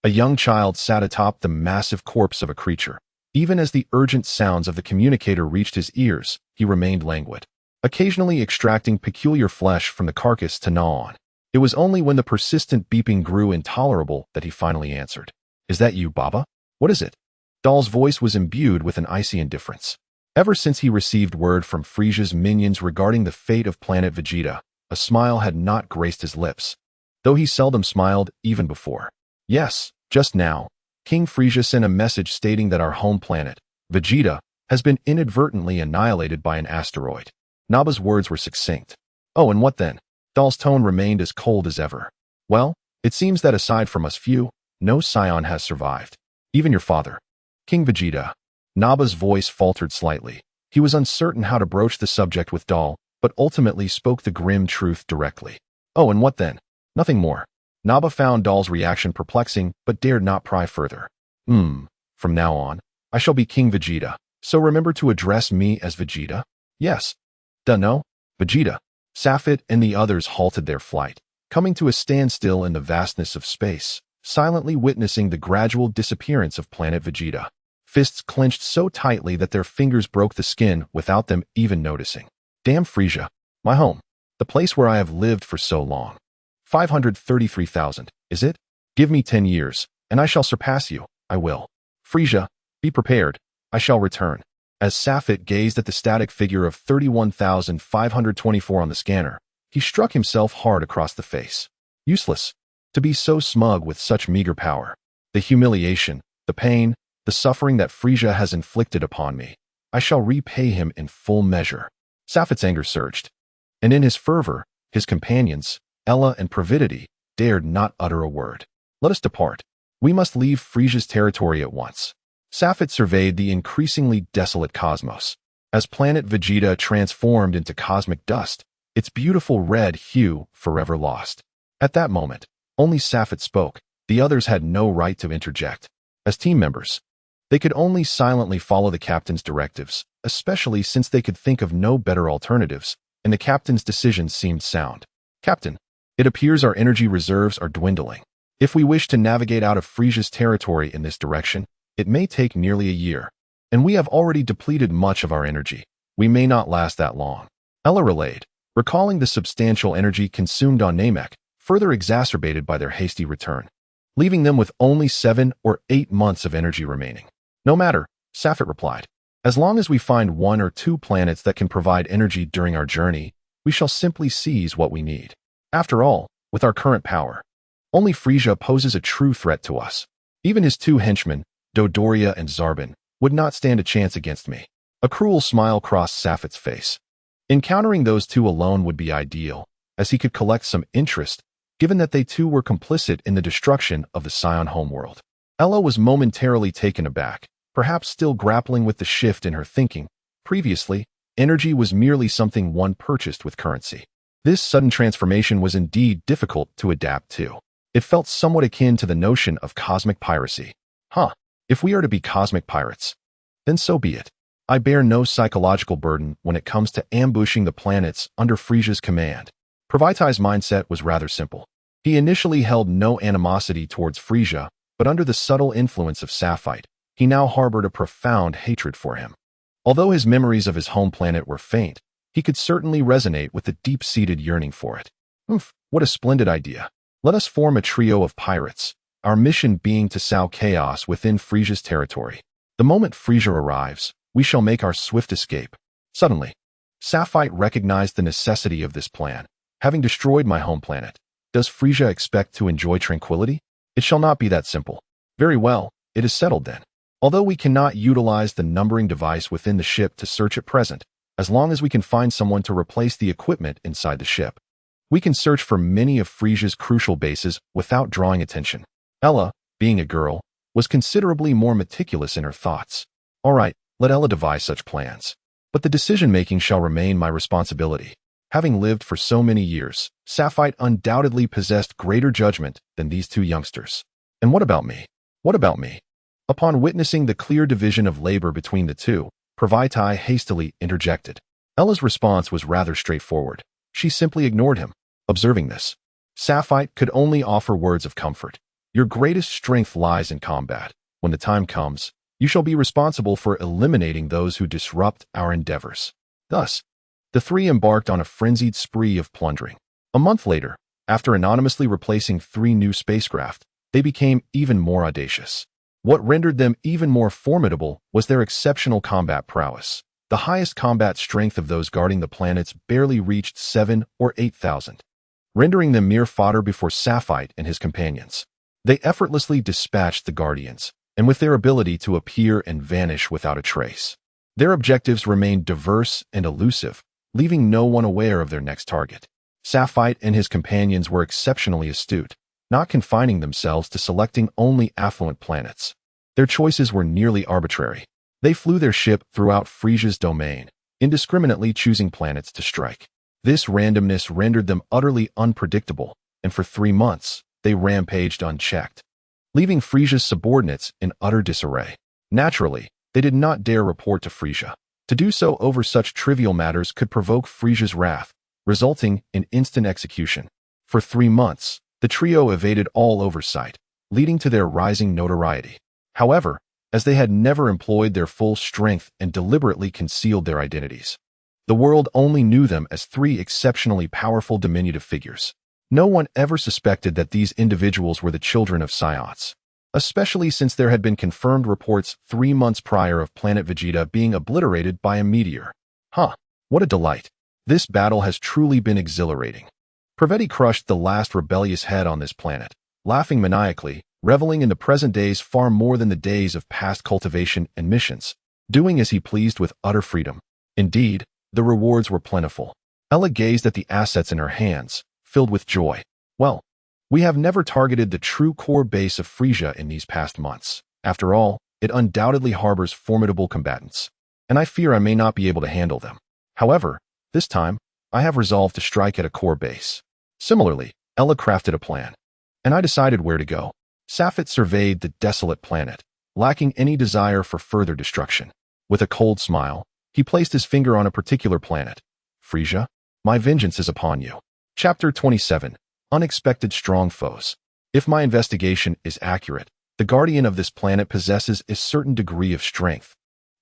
A young child sat atop the massive corpse of a creature. Even as the urgent sounds of the communicator reached his ears, he remained languid, occasionally extracting peculiar flesh from the carcass to gnaw on. It was only when the persistent beeping grew intolerable that he finally answered. Is that you, Baba? What is it? Dahl's voice was imbued with an icy indifference. Ever since he received word from Frieza's minions regarding the fate of planet Vegeta, a smile had not graced his lips, though he seldom smiled even before. Yes, just now, King Frieza sent a message stating that our home planet, Vegeta, has been inadvertently annihilated by an asteroid. Naba's words were succinct. Oh, and what then? Dahl's tone remained as cold as ever. Well, it seems that aside from us few, no Scion has survived. Even your father, King Vegeta. Naba's voice faltered slightly. He was uncertain how to broach the subject with Dahl, but ultimately spoke the grim truth directly. Oh, and what then? Nothing more. Naba found Dahl's reaction perplexing, but dared not pry further. From now on, I shall be King Vegeta, so remember to address me as Vegeta? Yes. No? Vegeta. Safit and the others halted their flight, coming to a standstill in the vastness of space, silently witnessing the gradual disappearance of planet Vegeta. Fists clenched so tightly that their fingers broke the skin without them even noticing. Damn Frieza. My home. The place where I have lived for so long. 533,000, is it? Give me 10 years, and I shall surpass you. I will. Frieza, be prepared. I shall return. As Safit gazed at the static figure of 31,524 on the scanner, he struck himself hard across the face. Useless. To be so smug with such meager power. The humiliation, the pain, the suffering that Frieza has inflicted upon me. I shall repay him in full measure. Safit's anger surged, and in his fervor, his companions, Ella and Pravidity, dared not utter a word. Let us depart. We must leave Frieza's territory at once. Safit surveyed the increasingly desolate cosmos. As planet Vegeta transformed into cosmic dust, its beautiful red hue forever lost. At that moment, only Safet spoke. The others had no right to interject. As team members, they could only silently follow the captain's directives, especially since they could think of no better alternatives, and the captain's decision seemed sound. Captain, it appears our energy reserves are dwindling. If we wish to navigate out of Frieza's territory in this direction, it may take nearly a year, and we have already depleted much of our energy. We may not last that long. Ella relayed, recalling the substantial energy consumed on Namek, further exacerbated by their hasty return, leaving them with only 7 or 8 months of energy remaining. No matter, Safet replied. As long as we find 1 or 2 planets that can provide energy during our journey, we shall simply seize what we need. After all, with our current power, only Frieza poses a true threat to us. Even his 2 henchmen, Dodoria and Zarbon, would not stand a chance against me. A cruel smile crossed Safet's face. Encountering those 2 alone would be ideal, as he could collect some interest, given that they too were complicit in the destruction of the Scion homeworld. Ella was momentarily taken aback, perhaps still grappling with the shift in her thinking. Previously, energy was merely something one purchased with currency. This sudden transformation was indeed difficult to adapt to. It felt somewhat akin to the notion of cosmic piracy. If we are to be cosmic pirates, then so be it. I bear no psychological burden when it comes to ambushing the planets under Frieza's command. Pravitai's mindset was rather simple. He initially held no animosity towards Frieza, but under the subtle influence of Safite, he now harbored a profound hatred for him. Although his memories of his home planet were faint, he could certainly resonate with the deep-seated yearning for it. What a splendid idea. Let us form a trio of pirates, our mission being to sow chaos within Frieza's territory. The moment Frieza arrives, we shall make our swift escape. Suddenly, Safite recognized the necessity of this plan. Having destroyed my home planet, does Frieza expect to enjoy tranquility? It shall not be that simple. Very well, it is settled then. Although we cannot utilize the numbering device within the ship to search at present, as long as we can find someone to replace the equipment inside the ship, we can search for many of Frieza's crucial bases without drawing attention. Ella, being a girl, was considerably more meticulous in her thoughts. All right, let Ella devise such plans. But the decision-making shall remain my responsibility. Having lived for so many years, Safite undoubtedly possessed greater judgment than these 2 youngsters. And what about me? What about me? Upon witnessing the clear division of labor between the 2, Pravitai hastily interjected. Ella's response was rather straightforward. She simply ignored him. Observing this, Safite could only offer words of comfort. Your greatest strength lies in combat. When the time comes, you shall be responsible for eliminating those who disrupt our endeavors. Thus, the 3 embarked on a frenzied spree of plundering. A month later, after anonymously replacing 3 new spacecraft, they became even more audacious. What rendered them even more formidable was their exceptional combat prowess. The highest combat strength of those guarding the planets barely reached 7 or 8,000, rendering them mere fodder before Safite and his companions. They effortlessly dispatched the Guardians, and with their ability to appear and vanish without a trace. Their objectives remained diverse and elusive, leaving no one aware of their next target. Safite and his companions were exceptionally astute, not confining themselves to selecting only affluent planets. Their choices were nearly arbitrary. They flew their ship throughout Frieza's domain, indiscriminately choosing planets to strike. This randomness rendered them utterly unpredictable, and for 3 months, they rampaged unchecked, leaving Frieza's subordinates in utter disarray. Naturally, they did not dare report to Frieza. To do so over such trivial matters could provoke Frieza's wrath, resulting in instant execution. For 3 months, the trio evaded all oversight, leading to their rising notoriety. However, as they had never employed their full strength and deliberately concealed their identities, the world only knew them as 3 exceptionally powerful diminutive figures. No one ever suspected that these individuals were the children of Scions, especially since there had been confirmed reports 3 months prior of planet Vegeta being obliterated by a meteor. What a delight. This battle has truly been exhilarating. Praveti crushed the last rebellious head on this planet, laughing maniacally, reveling in the present days far more than the days of past cultivation and missions, doing as he pleased with utter freedom. Indeed, the rewards were plentiful. Ella gazed at the assets in her hands, filled with joy. Well, we have never targeted the true core base of Frieza in these past months. After all, it undoubtedly harbors formidable combatants, and I fear I may not be able to handle them. However, this time, I have resolved to strike at a core base. Similarly, Ella crafted a plan, and I decided where to go. Safet surveyed the desolate planet, lacking any desire for further destruction. With a cold smile, he placed his finger on a particular planet. Frieza, my vengeance is upon you. Chapter 27. Unexpected Strong Foes. If my investigation is accurate, the guardian of this planet possesses a certain degree of strength,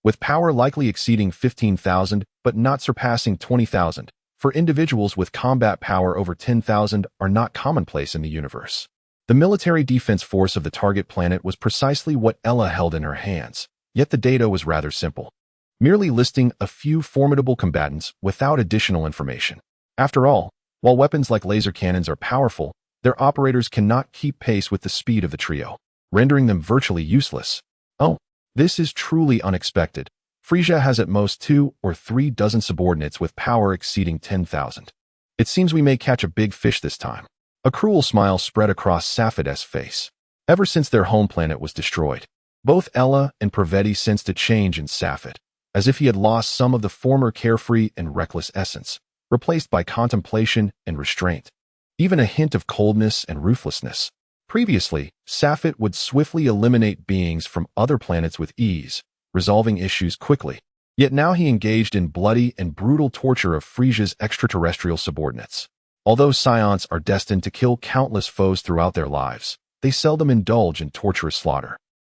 with power likely exceeding 15,000 but not surpassing 20,000. For individuals with combat power over 10,000 are not commonplace in the universe. The military defense force of the target planet was precisely what Ella held in her hands, yet the data was rather simple, merely listing a few formidable combatants without additional information. After all, while weapons like laser cannons are powerful, their operators cannot keep pace with the speed of the trio, rendering them virtually useless. Oh, this is truly unexpected. Frieza has at most 2 or 3 dozen subordinates with power exceeding 10,000. It seems we may catch a big fish this time. A cruel smile spread across Safet's face. Ever since their home planet was destroyed, both Ella and Praveti sensed a change in Safet, as if he had lost some of the former carefree and reckless essence, replaced by contemplation and restraint. Even a hint of coldness and ruthlessness. Previously, Safet would swiftly eliminate beings from other planets with ease, resolving issues quickly. Yet now he engaged in bloody and brutal torture of Frieza's extraterrestrial subordinates. Although Scions are destined to kill countless foes throughout their lives, they seldom indulge in torturous slaughter.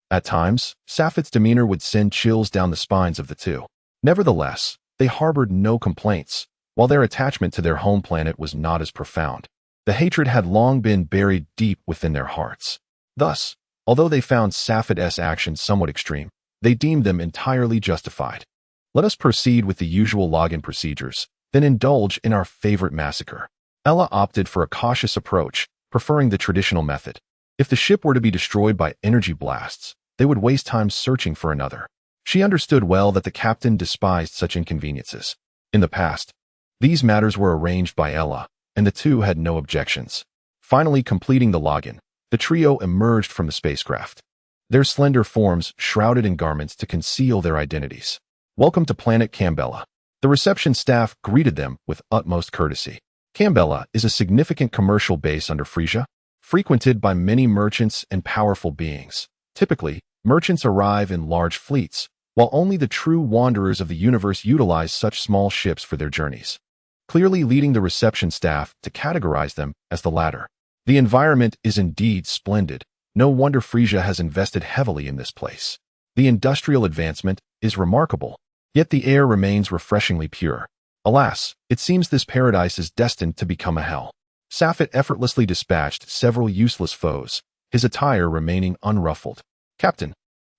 At times, Safet's demeanor would send chills down the spines of the two. Nevertheless, they harbored no complaints, while their attachment to their home planet was not as profound. The hatred had long been buried deep within their hearts. Thus, although they found Safet's actions somewhat extreme, they deemed them entirely justified. Let us proceed with the usual login procedures, then indulge in our favorite massacre. Ella opted for a cautious approach, preferring the traditional method. If the ship were to be destroyed by energy blasts, they would waste time searching for another. She understood well that the captain despised such inconveniences. In the past, these matters were arranged by Ella, and the two had no objections. Finally completing the login, the trio emerged from the spacecraft, their slender forms shrouded in garments to conceal their identities. Welcome to Planet Cambella. The reception staff greeted them with utmost courtesy. Cambella is a significant commercial base under Frieza, frequented by many merchants and powerful beings. Typically, merchants arrive in large fleets, while only the true wanderers of the universe utilize such small ships for their journeys, clearly leading the reception staff to categorize them as the latter. The environment is indeed splendid. No wonder Frieza has invested heavily in this place. The industrial advancement is remarkable, yet the air remains refreshingly pure. Alas, it seems this paradise is destined to become a hell. Safet effortlessly dispatched several useless foes, his attire remaining unruffled. Captain,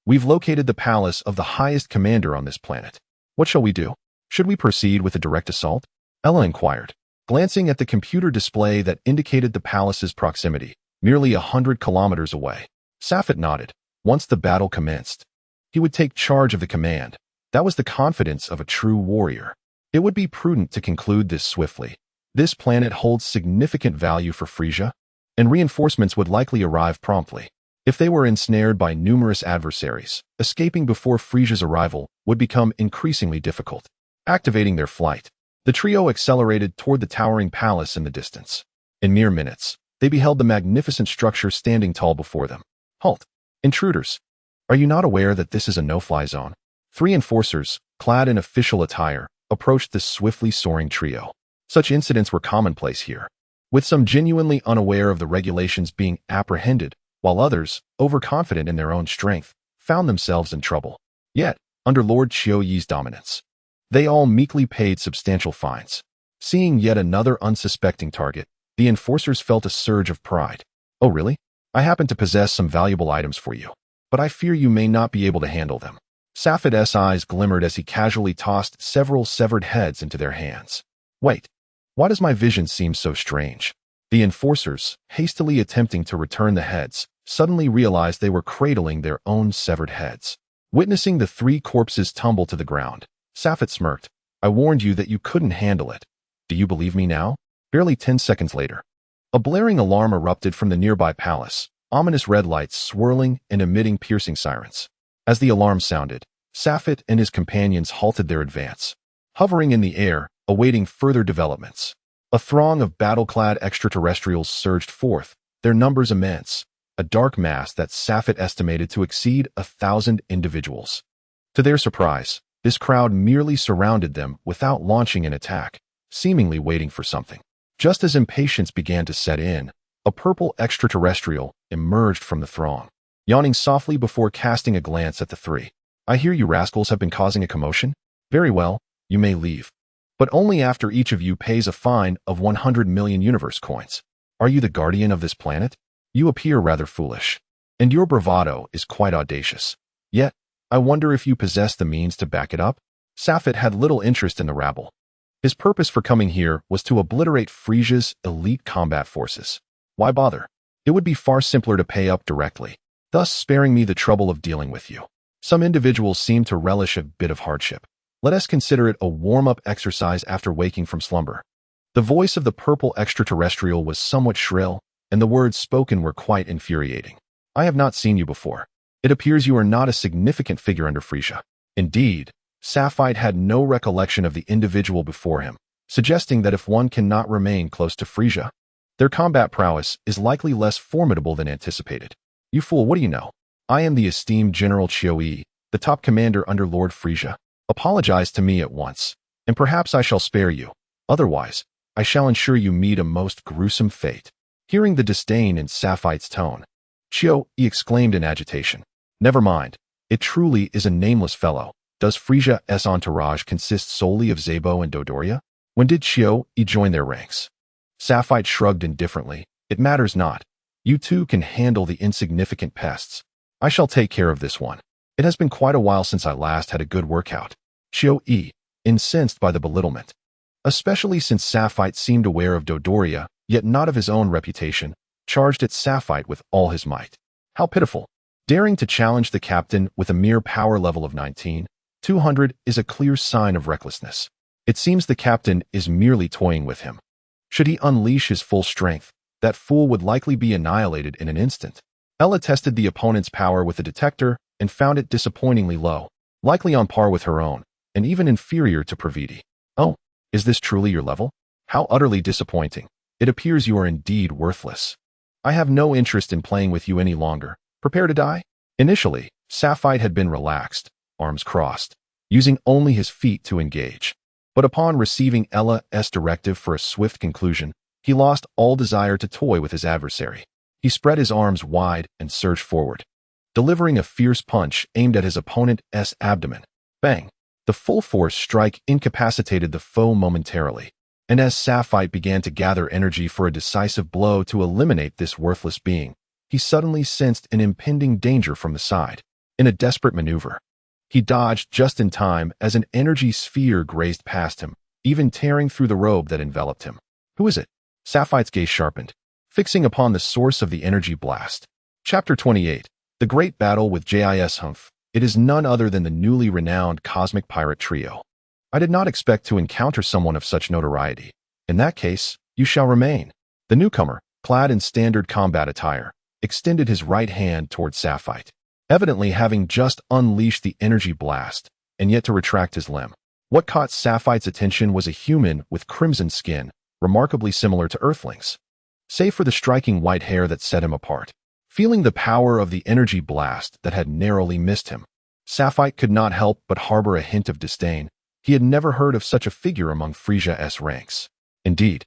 we've located the palace of the highest commander on this planet. What shall we do? Should we proceed with a direct assault? Ella inquired, glancing at the computer display that indicated the palace's proximity, merely 100 kilometers away. Safet nodded. Once the battle commenced, he would take charge of the command. That was the confidence of a true warrior. It would be prudent to conclude this swiftly. This planet holds significant value for Frieza, and reinforcements would likely arrive promptly. If they were ensnared by numerous adversaries, escaping before Frieza's arrival would become increasingly difficult. Activating their flight, the trio accelerated toward the towering palace in the distance. In mere minutes, they beheld the magnificent structure standing tall before them. Halt! Intruders! Are you not aware that this is a no-fly zone? 3 enforcers, clad in official attire, approached this swiftly soaring trio. Such incidents were commonplace here, with some genuinely unaware of the regulations being apprehended, while others, overconfident in their own strength, found themselves in trouble. Yet, under Lord Chiu-Yi's dominance, they all meekly paid substantial fines. Seeing yet another unsuspecting target, the enforcers felt a surge of pride. Oh really? I happen to possess some valuable items for you, but I fear you may not be able to handle them. Safet's eyes glimmered as he casually tossed several severed heads into their hands. Wait, why does my vision seem so strange? The enforcers, hastily attempting to return the heads, suddenly realized they were cradling their own severed heads. Witnessing the 3 corpses tumble to the ground, Safet smirked. I warned you that you couldn't handle it. Do you believe me now? Barely 10 seconds later, a blaring alarm erupted from the nearby palace, ominous red lights swirling and emitting piercing sirens. As the alarm sounded, Safet and his companions halted their advance. Hovering in the air, awaiting further developments. A throng of battle-clad extraterrestrials surged forth, their numbers immense, a dark mass that Safit estimated to exceed 1,000 individuals. To their surprise, this crowd merely surrounded them without launching an attack, seemingly waiting for something. Just as impatience began to set in, a purple extraterrestrial emerged from the throng, yawning softly before casting a glance at the three. "I hear you rascals have been causing a commotion? Very well, you may leave. But only after each of you pays a fine of 100 million universe coins. Are you the guardian of this planet? You appear rather foolish, and your bravado is quite audacious. Yet, I wonder if you possess the means to back it up?" Safit had little interest in the rabble. His purpose for coming here was to obliterate Frieza's elite combat forces. Why bother? It would be far simpler to pay up directly, thus sparing me the trouble of dealing with you. Some individuals seem to relish a bit of hardship. Let us consider it a warm-up exercise after waking from slumber. The voice of the purple extraterrestrial was somewhat shrill, and the words spoken were quite infuriating. "I have not seen you before. It appears you are not a significant figure under Frieza." Indeed, Safite had no recollection of the individual before him, suggesting that if one cannot remain close to Frieza, their combat prowess is likely less formidable than anticipated. "You fool, what do you know? I am the esteemed General Chioe, the top commander under Lord Frieza. Apologize to me at once, and perhaps I shall spare you. Otherwise, I shall ensure you meet a most gruesome fate." Hearing the disdain in Safite's tone, Chioe exclaimed in agitation. "Never mind. It truly is a nameless fellow. Does Frieza's entourage consist solely of Zabo and Dodoria? When did Chioe join their ranks?" Safite shrugged indifferently. "It matters not. You two can handle the insignificant pests. I shall take care of this one. It has been quite a while since I last had a good workout." Chioe, incensed by the belittlement, especially since Safite seemed aware of Dodoria, yet not of his own reputation, charged at Safite with all his might. How pitiful! Daring to challenge the captain with a mere power level of 19,200 is a clear sign of recklessness. It seems the captain is merely toying with him. Should he unleash his full strength, that fool would likely be annihilated in an instant. Ella tested the opponent's power with a detector and found it disappointingly low, likely on par with her own, and even inferior to Praviti. "Oh, is this truly your level? How utterly disappointing. It appears you are indeed worthless. I have no interest in playing with you any longer. Prepare to die?" Initially, Safite had been relaxed, arms crossed, using only his feet to engage. But upon receiving Ella's directive for a swift conclusion, he lost all desire to toy with his adversary. He spread his arms wide and surged forward, delivering a fierce punch aimed at his opponent's abdomen. Bang! The full force strike incapacitated the foe momentarily, and as Safite began to gather energy for a decisive blow to eliminate this worthless being, he suddenly sensed an impending danger from the side. In a desperate maneuver, he dodged just in time as an energy sphere grazed past him, even tearing through the robe that enveloped him. "Who is it?" Safite's gaze sharpened, fixing upon the source of the energy blast. Chapter 28. The Great Battle with Jis Humph. It is none other than the newly renowned Cosmic Pirate Trio. "I did not expect to encounter someone of such notoriety. In that case, you shall remain." The newcomer, clad in standard combat attire, extended his right hand toward Safite, evidently having just unleashed the energy blast, and yet to retract his limb. What caught Safite's attention was a human with crimson skin, remarkably similar to Earthlings, save for the striking white hair that set him apart. Feeling the power of the energy blast that had narrowly missed him, Safite could not help but harbor a hint of disdain. He had never heard of such a figure among Frieza's ranks. "Indeed,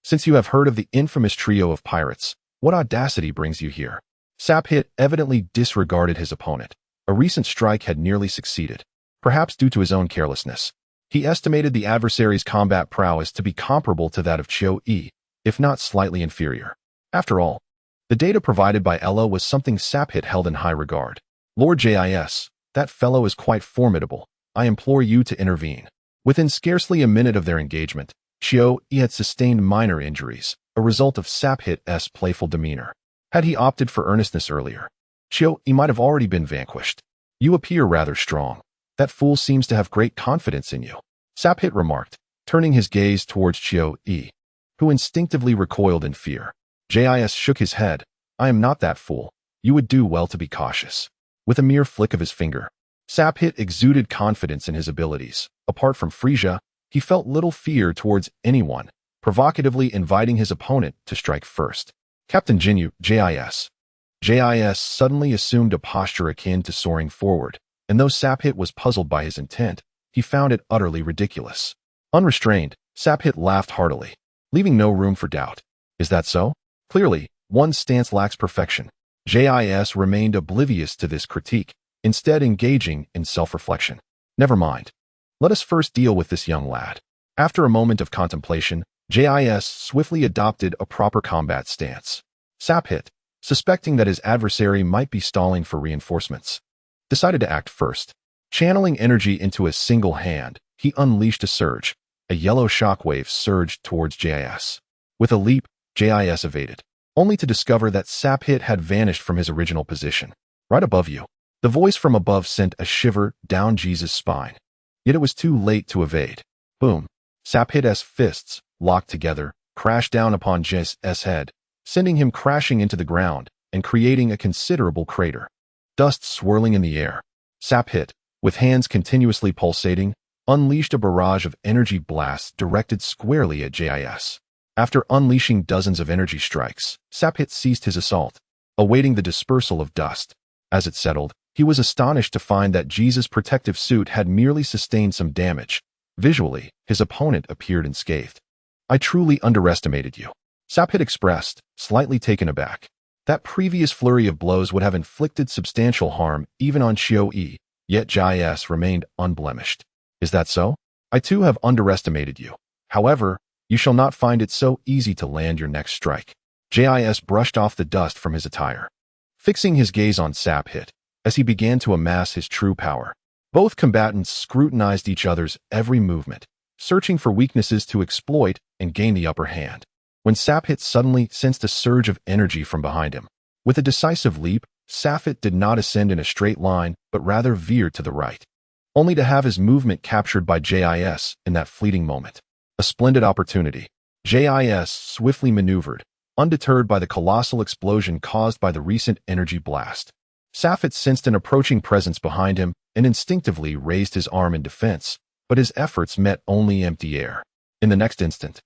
since you have heard of the infamous trio of pirates, what audacity brings you here?" Safite evidently disregarded his opponent. A recent strike had nearly succeeded, perhaps due to his own carelessness. He estimated the adversary's combat prowess to be comparable to that of Chioe, if not slightly inferior. After all, the data provided by Ella was something Safite held in high regard. "Lord Jis, that fellow is quite formidable. I implore you to intervene." Within scarcely a minute of their engagement, Chioe had sustained minor injuries, a result of Safite's playful demeanor. Had he opted for earnestness earlier, Chioe might have already been vanquished. "You appear rather strong. That fool seems to have great confidence in you," Safite remarked, turning his gaze towards Chioe, who instinctively recoiled in fear. Jis shook his head. "I am not that fool. You would do well to be cautious." With a mere flick of his finger, Safite exuded confidence in his abilities. Apart from Frieza, He felt little fear towards anyone, provocatively inviting his opponent to strike first. Captain Jinyu, JIS. JIS suddenly assumed a posture akin to soaring forward, and though Saphit was puzzled by his intent, he found it utterly ridiculous. Unrestrained, Saphit laughed heartily, leaving no room for doubt. Is that so? Clearly, one's stance lacks perfection. JIS remained oblivious to this critique, instead engaging in self-reflection. Never mind. Let us first deal with this young lad. After a moment of contemplation, JIS swiftly adopted a proper combat stance. Saphit, suspecting that his adversary might be stalling for reinforcements, decided to act first. Channeling energy into a single hand, he unleashed a surge. A yellow shockwave surged towards JIS. With a leap, JIS evaded, only to discover that Saphit had vanished from his original position. Right above you. The voice from above sent a shiver down Jesus' spine. Yet it was too late to evade. Boom. Saphit's fists, locked together, crashed down upon JIS' head, sending him crashing into the ground and creating a considerable crater. Dust swirling in the air. Saphit, with hands continuously pulsating, unleashed a barrage of energy blasts directed squarely at JIS. After unleashing dozens of energy strikes, Saphit ceased his assault, awaiting the dispersal of dust. As it settled, he was astonished to find that Jesus' protective suit had merely sustained some damage. Visually, his opponent appeared unscathed. I truly underestimated you, Saphit expressed, slightly taken aback. That previous flurry of blows would have inflicted substantial harm even on Xiao-Yi, yet JIS remained unblemished. Is that so? I too have underestimated you. However, you shall not find it so easy to land your next strike. JIS brushed off the dust from his attire, fixing his gaze on Saphit as he began to amass his true power. Both combatants scrutinized each other's every movement, searching for weaknesses to exploit and gain the upper hand. When Saphit suddenly sensed a surge of energy from behind him. With a decisive leap, Saphit did not ascend in a straight line, but rather veered to the right, only to have his movement captured by JIS in that fleeting moment. A splendid opportunity. JIS swiftly maneuvered, undeterred by the colossal explosion caused by the recent energy blast. Saphit sensed an approaching presence behind him and instinctively raised his arm in defense, but his efforts met only empty air. In the next instant,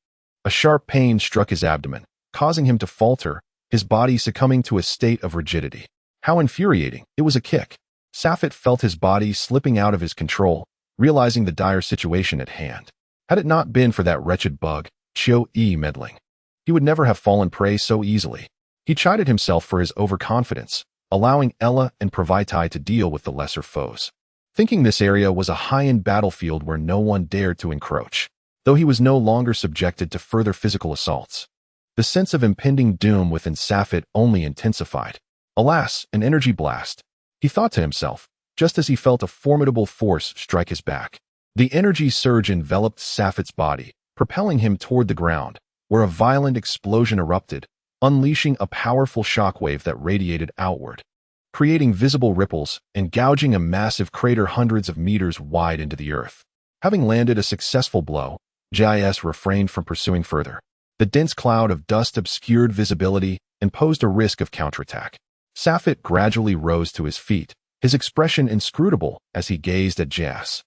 a sharp pain struck his abdomen, causing him to falter, his body succumbing to a state of rigidity. How infuriating! It was a kick. Saphit felt his body slipping out of his control, realizing the dire situation at hand. Had it not been for that wretched bug, Xiao-Yi meddling, he would never have fallen prey so easily. He chided himself for his overconfidence, allowing Ella and Pravaitai to deal with the lesser foes, thinking this area was a high-end battlefield where no one dared to encroach, though he was no longer subjected to further physical assaults. The sense of impending doom within Saphit only intensified. Alas, an energy blast, he thought to himself, just as he felt a formidable force strike his back. The energy surge enveloped Saphit's body, propelling him toward the ground, where a violent explosion erupted, unleashing a powerful shockwave that radiated outward, creating visible ripples and gouging a massive crater hundreds of meters wide into the earth. Having landed a successful blow, JIS refrained from pursuing further. The dense cloud of dust obscured visibility and posed a risk of counterattack. Saphit gradually rose to his feet, his expression inscrutable as he gazed at JIS.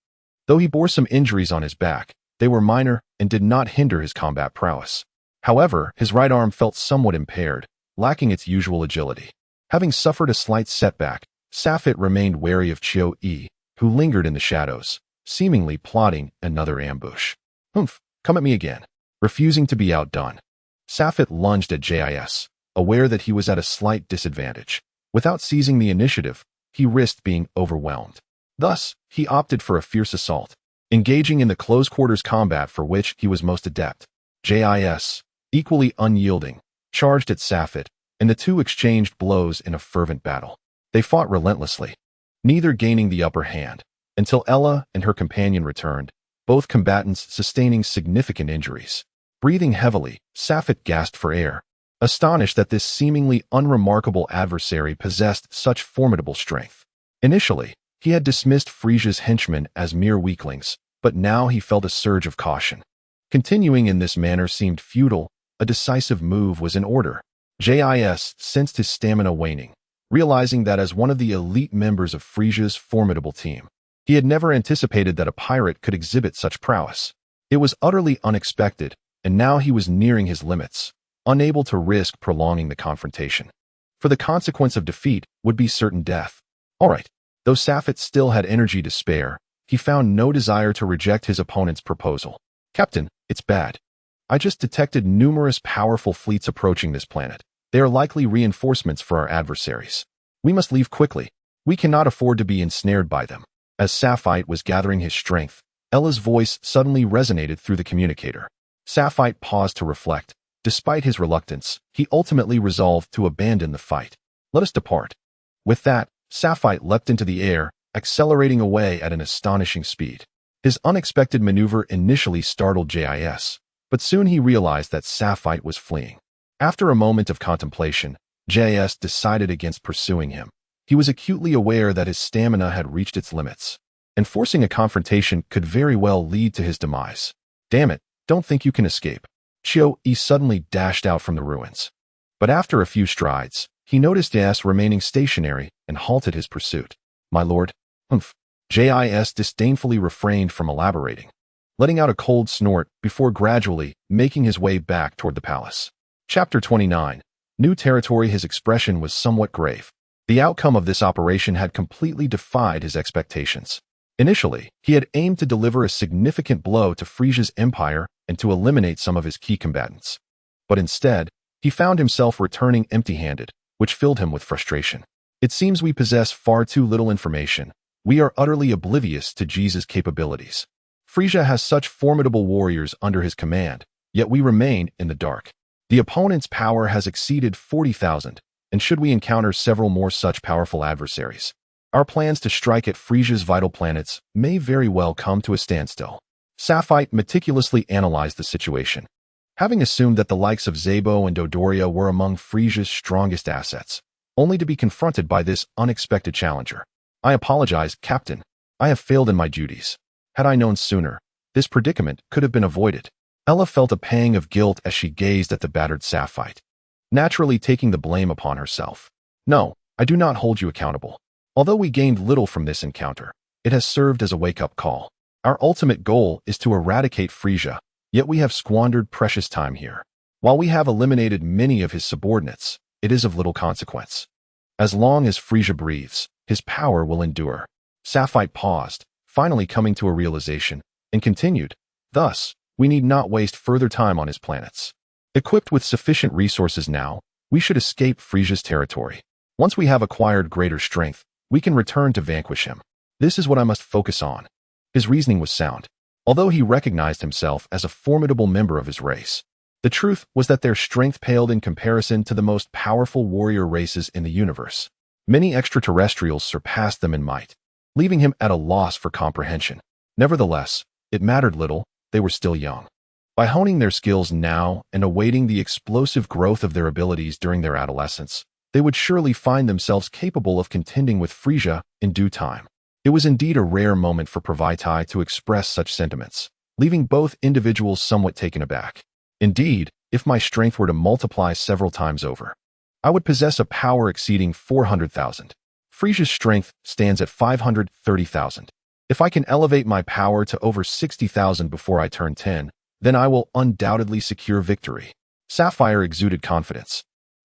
Though he bore some injuries on his back, they were minor and did not hinder his combat prowess. However, his right arm felt somewhat impaired, lacking its usual agility. Having suffered a slight setback, Saphit remained wary of Xiao-Yi, who lingered in the shadows, seemingly plotting another ambush. Humph, come at me again. Refusing to be outdone, Saphit lunged at JIS, aware that he was at a slight disadvantage. Without seizing the initiative, he risked being overwhelmed. Thus, he opted for a fierce assault, engaging in the close-quarters combat for which he was most adept. JIS, equally unyielding, charged at Saphit, and the two exchanged blows in a fervent battle. They fought relentlessly, neither gaining the upper hand, until Ella and her companion returned, both combatants sustaining significant injuries. Breathing heavily, Saphit gasped for air, astonished that this seemingly unremarkable adversary possessed such formidable strength. Initially, he had dismissed Frieza's henchmen as mere weaklings, but now he felt a surge of caution. Continuing in this manner seemed futile. A decisive move was in order. JIS sensed his stamina waning, realizing that as one of the elite members of Frieza's formidable team, he had never anticipated that a pirate could exhibit such prowess. It was utterly unexpected, and now he was nearing his limits, unable to risk prolonging the confrontation. For the consequence of defeat would be certain death. All right, though Safit still had energy to spare, he found no desire to reject his opponent's proposal. Captain, it's bad. I just detected numerous powerful fleets approaching this planet. They are likely reinforcements for our adversaries. We must leave quickly. We cannot afford to be ensnared by them. As Safite was gathering his strength, Ella's voice suddenly resonated through the communicator. Safite paused to reflect. Despite his reluctance, he ultimately resolved to abandon the fight. Let us depart. With that, Safite leapt into the air, accelerating away at an astonishing speed. His unexpected maneuver initially startled JIS, but soon he realized that Safite was fleeing. After a moment of contemplation, JIS decided against pursuing him. He was acutely aware that his stamina had reached its limits, and forcing a confrontation could very well lead to his demise. Damn it, don't think you can escape. Chio-E suddenly dashed out from the ruins. But after a few strides, he noticed JIS remaining stationary and halted his pursuit. My lord, humph. JIS disdainfully refrained from elaborating, letting out a cold snort before gradually making his way back toward the palace. Chapter 29. New territory. His expression was somewhat grave. The outcome of this operation had completely defied his expectations. Initially, he had aimed to deliver a significant blow to Frieza's empire and to eliminate some of his key combatants. But instead, he found himself returning empty-handed, which filled him with frustration. It seems we possess far too little information. We are utterly oblivious to Jesus' capabilities. Frieza has such formidable warriors under his command, yet we remain in the dark. The opponent's power has exceeded 40,000, and should we encounter several more such powerful adversaries, our plans to strike at Frieza's vital planets may very well come to a standstill. Safite meticulously analyzed the situation. Having assumed that the likes of Zabo and Dodoria were among Frieza's strongest assets, only to be confronted by this unexpected challenger. I apologize, Captain. I have failed in my duties. Had I known sooner, this predicament could have been avoided. Ella felt a pang of guilt as she gazed at the battered Safite, naturally taking the blame upon herself. No, I do not hold you accountable. Although we gained little from this encounter, it has served as a wake-up call. Our ultimate goal is to eradicate Frieza, yet we have squandered precious time here. While we have eliminated many of his subordinates, it is of little consequence. As long as Frieza breathes, his power will endure. Safite paused, finally coming to a realization, and continued, thus, we need not waste further time on his planets. Equipped with sufficient resources now, we should escape Frieza's territory. Once we have acquired greater strength, we can return to vanquish him. This is what I must focus on. His reasoning was sound, although he recognized himself as a formidable member of his race. The truth was that their strength paled in comparison to the most powerful warrior races in the universe. Many extraterrestrials surpassed them in might, leaving him at a loss for comprehension. Nevertheless, it mattered little. They were still young. By honing their skills now and awaiting the explosive growth of their abilities during their adolescence, they would surely find themselves capable of contending with Frieza in due time. It was indeed a rare moment for Provitai to express such sentiments, leaving both individuals somewhat taken aback. Indeed, if my strength were to multiply several times over, I would possess a power exceeding 400,000. Frieza's strength stands at 530,000. If I can elevate my power to over 60,000 before I turn 10, then I will undoubtedly secure victory. Sapphire exuded confidence,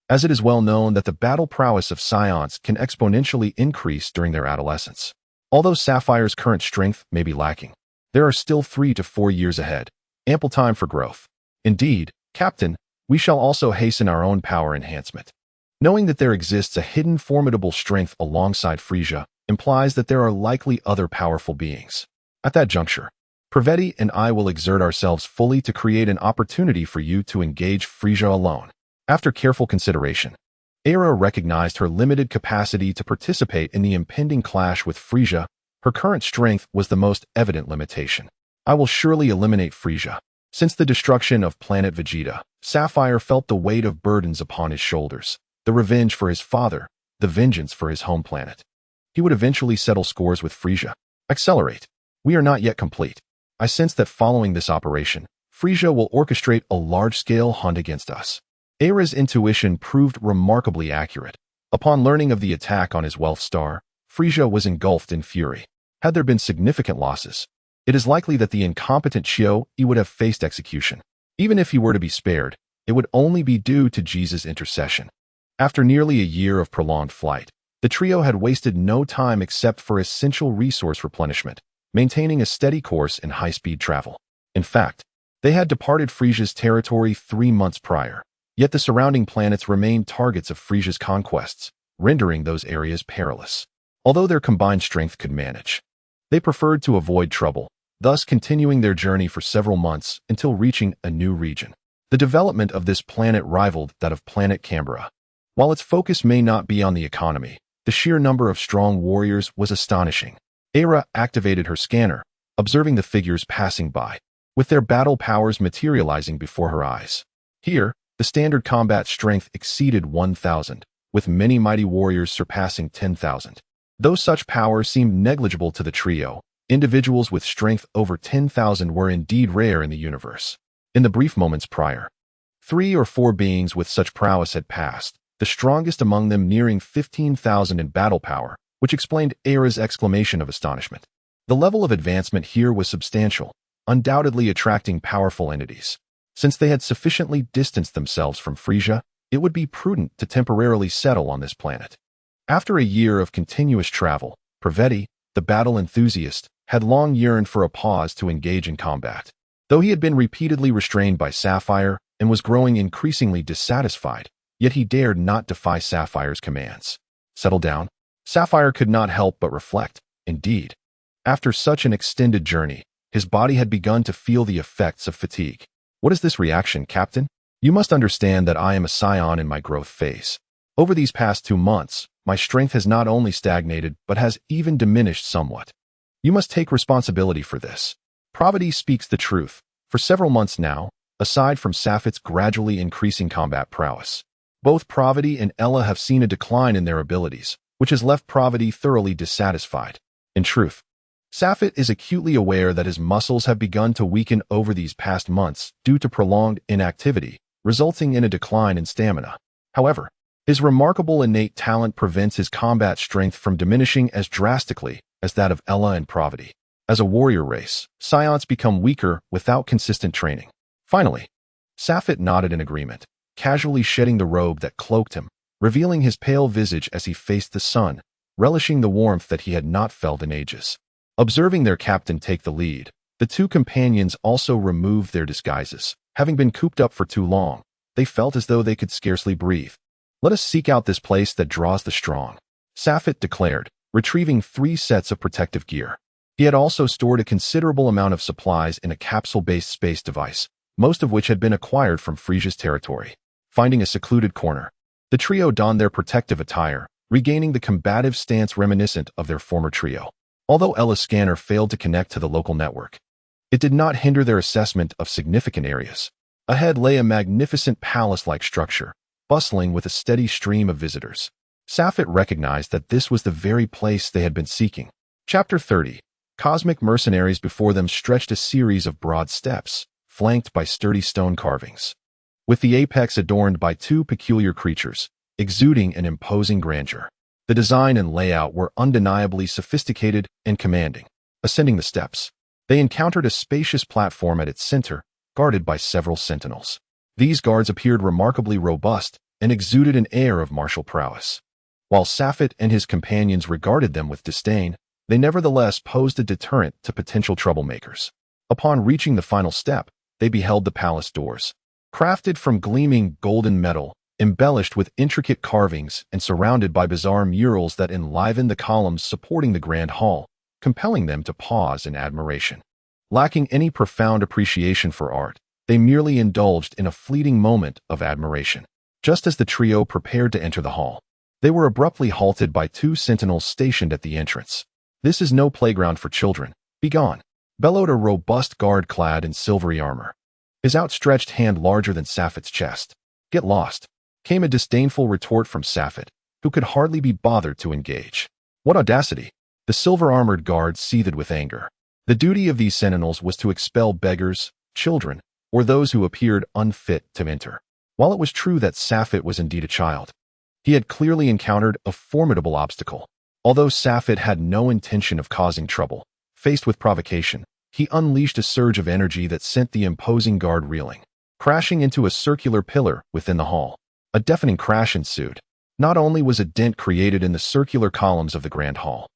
as it is well known that the battle prowess of Scions can exponentially increase during their adolescence. Although Sapphire's current strength may be lacking, there are still 3 to 4 years ahead, ample time for growth. Indeed, Captain, we shall also hasten our own power enhancement. Knowing that there exists a hidden formidable strength alongside Frieza implies that there are likely other powerful beings. At that juncture, Praveti and I will exert ourselves fully to create an opportunity for you to engage Frieza alone. After careful consideration, Aira recognized her limited capacity to participate in the impending clash with Frieza. Her current strength was the most evident limitation. I will surely eliminate Frieza. Since the destruction of planet Vegeta, Sapphire felt the weight of burdens upon his shoulders. The revenge for his father, the vengeance for his home planet. He would eventually settle scores with Frieza. Accelerate. We are not yet complete. I sense that following this operation, Frieza will orchestrate a large-scale hunt against us. Aira's intuition proved remarkably accurate. Upon learning of the attack on his wealth star, Frieza was engulfed in fury. Had there been significant losses, it is likely that the incompetent Chiu would have faced execution. Even if he were to be spared, it would only be due to Jesus' intercession. After nearly a year of prolonged flight, the trio had wasted no time except for essential resource replenishment, maintaining a steady course in high-speed travel. In fact, they had departed Frieza's territory 3 months prior, yet the surrounding planets remained targets of Frieza's conquests, rendering those areas perilous. Although their combined strength could manage, they preferred to avoid trouble, thus continuing their journey for several months until reaching a new region. The development of this planet rivaled that of planet Canberra. While its focus may not be on the economy, the sheer number of strong warriors was astonishing. Aira activated her scanner, observing the figures passing by, with their battle powers materializing before her eyes. Here, the standard combat strength exceeded 1,000, with many mighty warriors surpassing 10,000. Though such power seemed negligible to the trio, individuals with strength over 10,000 were indeed rare in the universe. In the brief moments prior, 3 or 4 beings with such prowess had passed, the strongest among them nearing 15,000 in battle power, which explained Aira's exclamation of astonishment. The level of advancement here was substantial, undoubtedly attracting powerful entities. Since they had sufficiently distanced themselves from Frieza, it would be prudent to temporarily settle on this planet. After a year of continuous travel, Praveti, the battle enthusiast, had long yearned for a pause to engage in combat. Though he had been repeatedly restrained by Sapphire and was growing increasingly dissatisfied, yet he dared not defy Sapphire's commands. Settle down. Sapphire could not help but reflect. Indeed, after such an extended journey, his body had begun to feel the effects of fatigue. What is this reaction, Captain? You must understand that I am a scion in my growth phase. Over these past 2 months, my strength has not only stagnated but has even diminished somewhat. You must take responsibility for this. Pravati speaks the truth. For several months now, aside from Safit's gradually increasing combat prowess, both Pravati and Ella have seen a decline in their abilities, which has left Pravati thoroughly dissatisfied. In truth, Safit is acutely aware that his muscles have begun to weaken over these past months due to prolonged inactivity, resulting in a decline in stamina. However, his remarkable innate talent prevents his combat strength from diminishing as drastically as that of Ella and Pravati. As a warrior race, scions become weaker without consistent training. Finally, Safit nodded in agreement, casually shedding the robe that cloaked him, revealing his pale visage as he faced the sun, relishing the warmth that he had not felt in ages. Observing their captain take the lead, the 2 companions also removed their disguises. Having been cooped up for too long, they felt as though they could scarcely breathe. Let us seek out this place that draws the strong, Safit declared, retrieving 3 sets of protective gear. He had also stored a considerable amount of supplies in a capsule-based space device, most of which had been acquired from Frieza's territory. Finding a secluded corner, the trio donned their protective attire, regaining the combative stance reminiscent of their former trio. Although Ella's scanner failed to connect to the local network, it did not hinder their assessment of significant areas. Ahead lay a magnificent palace-like structure, bustling with a steady stream of visitors. Safit recognized that this was the very place they had been seeking. Chapter 30. Cosmic mercenaries. Before them stretched a series of broad steps, flanked by sturdy stone carvings, with the apex adorned by 2 peculiar creatures, exuding an imposing grandeur. The design and layout were undeniably sophisticated and commanding. Ascending the steps, they encountered a spacious platform at its center, guarded by several sentinels. These guards appeared remarkably robust and exuded an air of martial prowess. While Safit and his companions regarded them with disdain, they nevertheless posed a deterrent to potential troublemakers. Upon reaching the final step, they beheld the palace doors. Crafted from gleaming golden metal, embellished with intricate carvings and surrounded by bizarre murals that enlivened the columns supporting the grand hall, compelling them to pause in admiration. Lacking any profound appreciation for art, they merely indulged in a fleeting moment of admiration. Just as the trio prepared to enter the hall, they were abruptly halted by 2 sentinels stationed at the entrance. "This is no playground for children. Begone," bellowed a robust guard clad in silvery armor, his outstretched hand larger than Safit's chest. "Get lost," came a disdainful retort from Safit, who could hardly be bothered to engage. What audacity! The silver-armored guard seethed with anger. The duty of these sentinels was to expel beggars, children, or those who appeared unfit to enter. While it was true that Safit was indeed a child, he had clearly encountered a formidable obstacle. Although Safit had no intention of causing trouble, faced with provocation, he unleashed a surge of energy that sent the imposing guard reeling, crashing into a circular pillar within the hall. A deafening crash ensued. Not only was a dent created in the circular columns of the grand hall,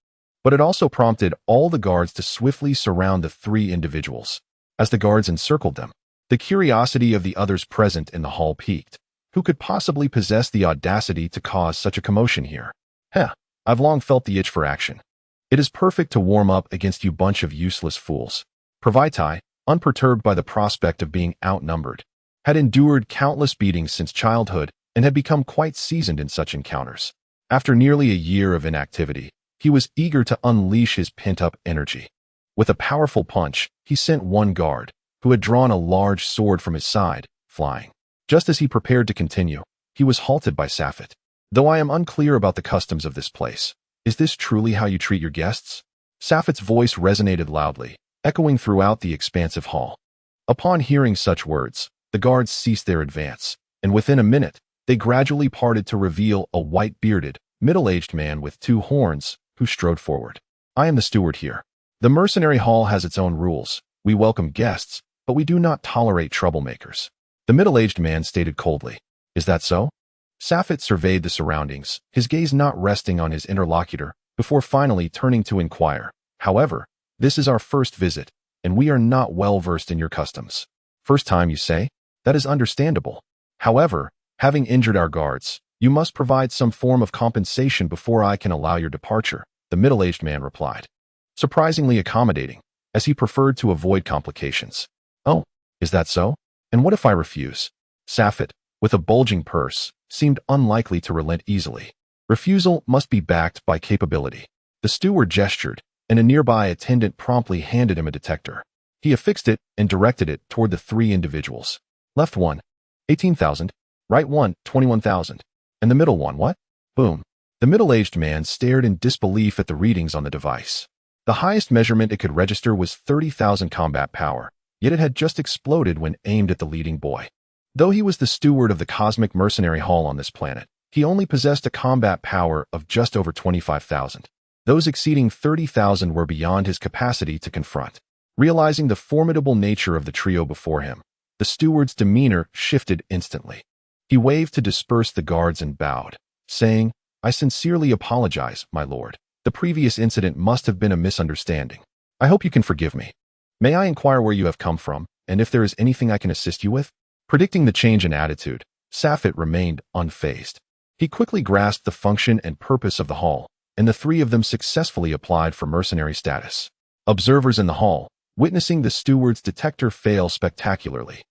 but it also prompted all the guards to swiftly surround the three individuals. As the guards encircled them, the curiosity of the others present in the hall piqued. Who could possibly possess the audacity to cause such a commotion here? Heh, I've long felt the itch for action. It is perfect to warm up against you bunch of useless fools. Pravaitai, unperturbed by the prospect of being outnumbered, had endured countless beatings since childhood and had become quite seasoned in such encounters. After nearly a year of inactivity, he was eager to unleash his pent-up energy. With a powerful punch, he sent one guard, who had drawn a large sword from his side, flying. Just as he prepared to continue, he was halted by Safet. Though I am unclear about the customs of this place, is this truly how you treat your guests? Safet's voice resonated loudly, echoing throughout the expansive hall. Upon hearing such words, the guards ceased their advance, and within a minute, they gradually parted to reveal a white-bearded, middle-aged man with two horns, who strode forward. I am the steward here. The mercenary hall has its own rules. We welcome guests, but we do not tolerate troublemakers. The middle-aged man stated coldly. Is that so? Safet surveyed the surroundings, his gaze not resting on his interlocutor, before finally turning to inquire. However, this is our first visit, and we are not well versed in your customs. First time, you say? That is understandable. However, having injured our guards, you must provide some form of compensation before I can allow your departure, the middle-aged man replied. Surprisingly accommodating, as he preferred to avoid complications. Oh, is that so? And what if I refuse? Safet, with a bulging purse, seemed unlikely to relent easily. Refusal must be backed by capability. The steward gestured, and a nearby attendant promptly handed him a detector. He affixed it and directed it toward the three individuals. Left one, 18,000. Right one, 21,000. And the middle one, what? Boom. The middle-aged man stared in disbelief at the readings on the device. The highest measurement it could register was 30,000 combat power, yet it had just exploded when aimed at the leading boy. Though he was the steward of the cosmic mercenary hall on this planet, he only possessed a combat power of just over 25,000. Those exceeding 30,000 were beyond his capacity to confront. Realizing the formidable nature of the trio before him, the steward's demeanor shifted instantly. He waved to disperse the guards and bowed, saying, I sincerely apologize, my lord. The previous incident must have been a misunderstanding. I hope you can forgive me. May I inquire where you have come from, and if there is anything I can assist you with? Predicting the change in attitude, Safet remained unfazed. He quickly grasped the function and purpose of the hall, and the three of them successfully applied for mercenary status. Observers in the hall, witnessing the steward's detector fail spectacularly,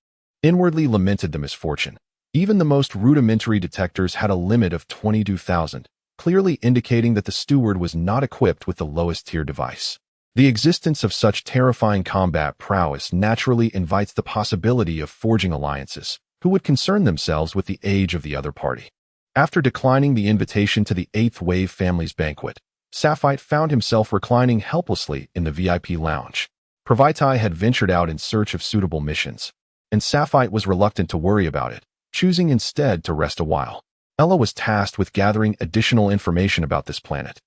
inwardly lamented the misfortune. Even the most rudimentary detectors had a limit of 22,000, clearly indicating that the steward was not equipped with the lowest-tier device. The existence of such terrifying combat prowess naturally invites the possibility of forging alliances, who would concern themselves with the age of the other party. After declining the invitation to the Eighth Wave family's banquet, Safet found himself reclining helplessly in the VIP lounge. Pravaitai had ventured out in search of suitable missions, and Safet was reluctant to worry about it, choosing instead to rest a while. Ella was tasked with gathering additional information about this planet,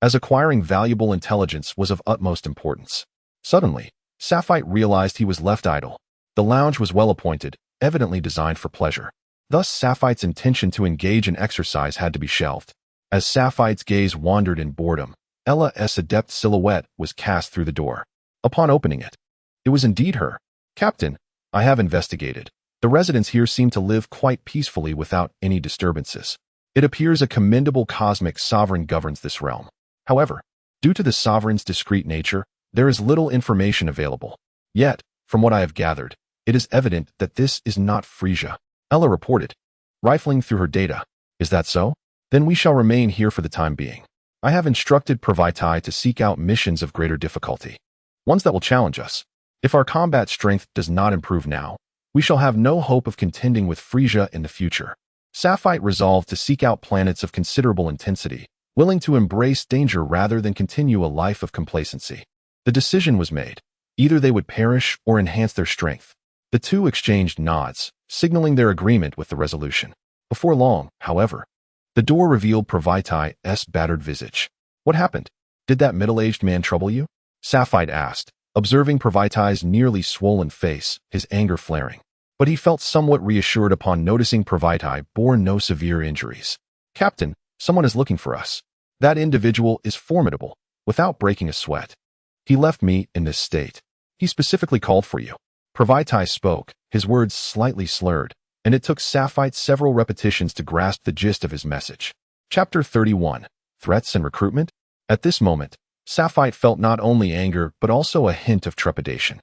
as acquiring valuable intelligence was of utmost importance. Suddenly, Safet realized he was left idle. The lounge was well appointed, evidently designed for pleasure. Thus, Safet's intention to engage in exercise had to be shelved. As Safet's gaze wandered in boredom, Ella's adept silhouette was cast through the door. Upon opening it, it was indeed her. Captain, I have investigated. The residents here seem to live quite peacefully without any disturbances. It appears a commendable cosmic sovereign governs this realm. However, due to the sovereign's discreet nature, there is little information available. Yet, from what I have gathered, it is evident that this is not Frieza. Ella reported, rifling through her data. Is that so? Then we shall remain here for the time being. I have instructed Pravaitai to seek out missions of greater difficulty, ones that will challenge us. If our combat strength does not improve now, we shall have no hope of contending with Frieza in the future. Safet resolved to seek out planets of considerable intensity, willing to embrace danger rather than continue a life of complacency. The decision was made. Either they would perish or enhance their strength. The two exchanged nods, signaling their agreement with the resolution. Before long, however, the door revealed Pravaitai's battered visage. What happened? Did that middle-aged man trouble you? Safet asked, observing Pravitai's nearly swollen face, his anger flaring. But he felt somewhat reassured upon noticing Pravitai bore no severe injuries. "Captain, someone is looking for us. That individual is formidable, without breaking a sweat. He left me in this state. He specifically called for you." Pravitai spoke, his words slightly slurred, and it took Sapphite several repetitions to grasp the gist of his message. Chapter 31. Threats and Recruitment? At this moment, Sapphite felt not only anger but also a hint of trepidation.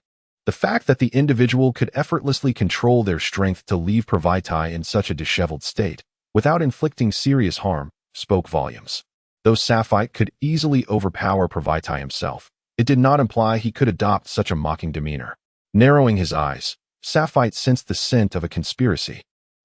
The fact that the individual could effortlessly control their strength to leave Pravitai in such a disheveled state, without inflicting serious harm, spoke volumes. Though Sapphite could easily overpower Pravitai himself, it did not imply he could adopt such a mocking demeanor. Narrowing his eyes, Sapphite sensed the scent of a conspiracy.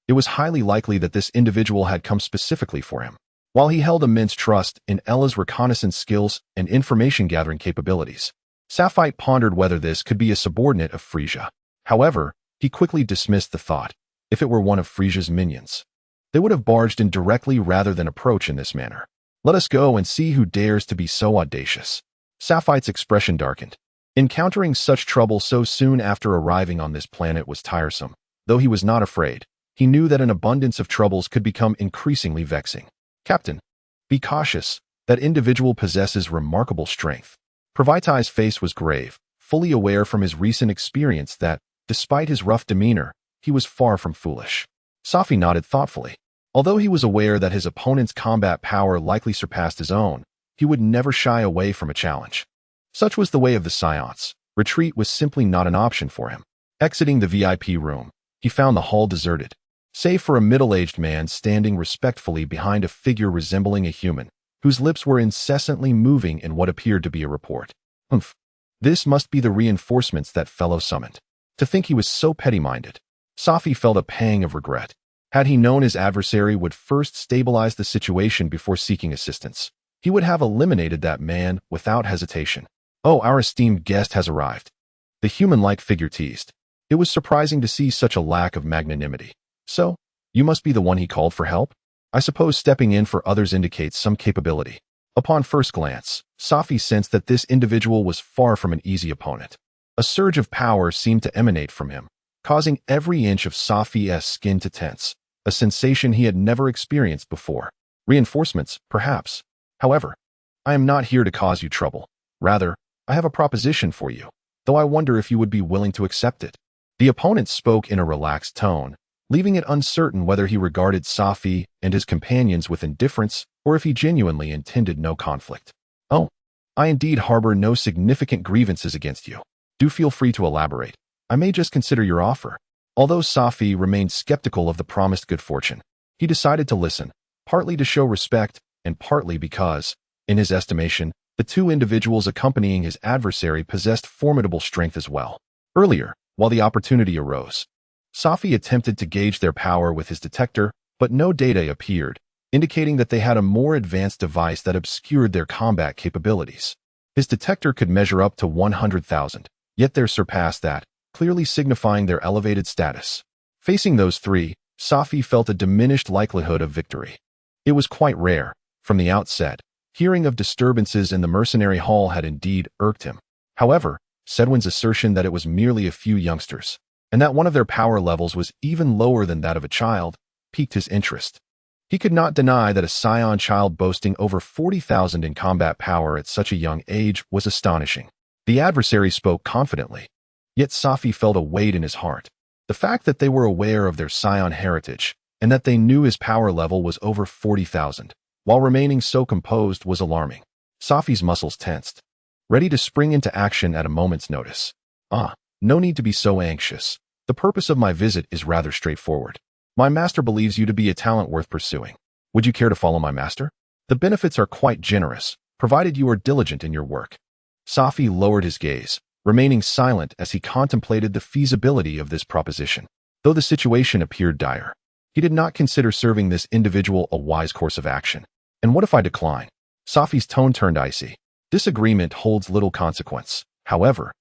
It was highly likely that this individual had come specifically for him. While he held immense trust in Ella's reconnaissance skills and information-gathering capabilities, Sapphite pondered whether this could be a subordinate of Frieza. However, he quickly dismissed the thought. If it were one of Frieza's minions, they would have barged in directly rather than approach in this manner. "Let us go and see who dares to be so audacious." Sapphite's expression darkened. Encountering such trouble so soon after arriving on this planet was tiresome. Though he was not afraid, he knew that an abundance of troubles could become increasingly vexing. "Captain, be cautious. That individual possesses remarkable strength." Pravitai's face was grave, fully aware from his recent experience that, despite his rough demeanor, he was far from foolish. Safi nodded thoughtfully. Although he was aware that his opponent's combat power likely surpassed his own, he would never shy away from a challenge. Such was the way of the Scions. Retreat was simply not an option for him. Exiting the VIP room, he found the hall deserted, save for a middle-aged man standing respectfully behind a figure resembling a human, whose lips were incessantly moving in what appeared to be a report. "Humph. This must be the reinforcements that fellow summoned." To think he was so petty-minded. Safi felt a pang of regret. Had he known his adversary would first stabilize the situation before seeking assistance, he would have eliminated that man without hesitation. "Oh, our esteemed guest has arrived." The human-like figure teased. It was surprising to see such a lack of magnanimity. "So, you must be the one he called for help? I suppose stepping in for others indicates some capability." Upon first glance, Safi sensed that this individual was far from an easy opponent. A surge of power seemed to emanate from him, causing every inch of Safi's skin to tense, a sensation he had never experienced before. "Reinforcements, perhaps. However, I am not here to cause you trouble. Rather, I have a proposition for you, though I wonder if you would be willing to accept it." The opponent spoke in a relaxed tone, leaving it uncertain whether he regarded Safi and his companions with indifference or if he genuinely intended no conflict. "Oh, I indeed harbor no significant grievances against you. Do feel free to elaborate. I may just consider your offer." Although Safi remained skeptical of the promised good fortune, he decided to listen, partly to show respect and partly because, in his estimation, the two individuals accompanying his adversary possessed formidable strength as well. Earlier, while the opportunity arose, Safi attempted to gauge their power with his detector, but no data appeared, indicating that they had a more advanced device that obscured their combat capabilities. His detector could measure up to 100,000, yet theirs surpassed that, clearly signifying their elevated status. Facing those three, Safi felt a diminished likelihood of victory. It was quite rare. From the outset, hearing of disturbances in the mercenary hall had indeed irked him. However, Sedwin's assertion that it was merely a few youngsters, and that one of their power levels was even lower than that of a child, piqued his interest. He could not deny that a Scion child boasting over 40,000 in combat power at such a young age was astonishing. The adversary spoke confidently, yet Safi felt a weight in his heart. The fact that they were aware of their Scion heritage, and that they knew his power level was over 40,000, while remaining so composed, was alarming. Safi's muscles tensed, ready to spring into action at a moment's notice. No need to be so anxious. The purpose of my visit is rather straightforward. My master believes you to be a talent worth pursuing. Would you care to follow my master? The benefits are quite generous, provided you are diligent in your work." Safi lowered his gaze, remaining silent as he contemplated the feasibility of this proposition. Though the situation appeared dire, he did not consider serving this individual a wise course of action. "And what if I decline?" Safi's tone turned icy. "Disagreement holds little consequence. However,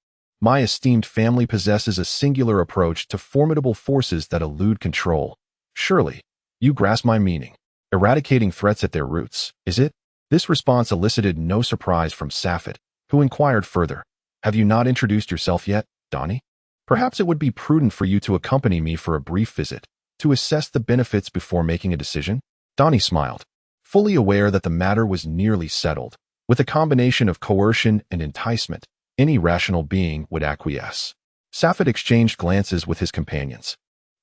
my esteemed family possesses a singular approach to formidable forces that elude control. Surely, you grasp my meaning. Eradicating threats at their roots, is it?" This response elicited no surprise from Safed, who inquired further. Have you not introduced yourself yet, Donnie? Perhaps it would be prudent for you to accompany me for a brief visit, to assess the benefits before making a decision? Donnie smiled, fully aware that the matter was nearly settled. With a combination of coercion and enticement, any rational being would acquiesce. Safed exchanged glances with his companions,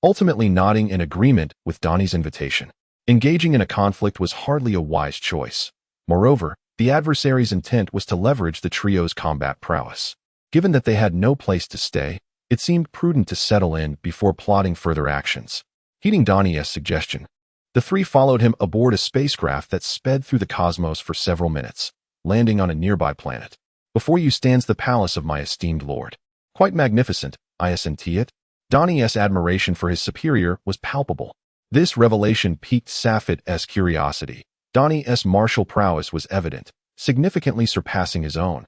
ultimately nodding in agreement with Donnie's invitation. Engaging in a conflict was hardly a wise choice. Moreover, the adversary's intent was to leverage the trio's combat prowess. Given that they had no place to stay, it seemed prudent to settle in before plotting further actions. Heeding Donnie's suggestion, the three followed him aboard a spacecraft that sped through the cosmos for several minutes, landing on a nearby planet. Before you stands the palace of my esteemed lord. Quite magnificent, isn't it? Donnie's admiration for his superior was palpable. This revelation piqued Safed's curiosity. Donnie's martial prowess was evident, significantly surpassing his own.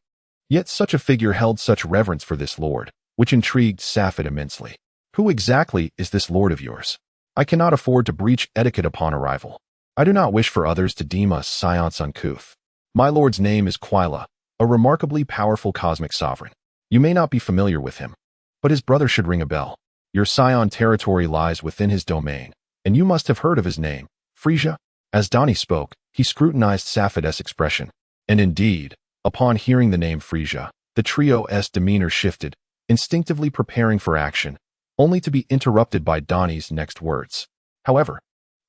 Yet such a figure held such reverence for this lord, which intrigued Safed immensely. Who exactly is this lord of yours? I cannot afford to breach etiquette upon arrival. I do not wish for others to deem us scions uncouth. My lord's name is Quila, a remarkably powerful cosmic sovereign. You may not be familiar with him, but his brother should ring a bell. Your scion territory lies within his domain, and you must have heard of his name, Frieza. As Donnie spoke, he scrutinized Safed's expression. And indeed, upon hearing the name Frieza, the trio's demeanor shifted, instinctively preparing for action, only to be interrupted by Donnie's next words. However,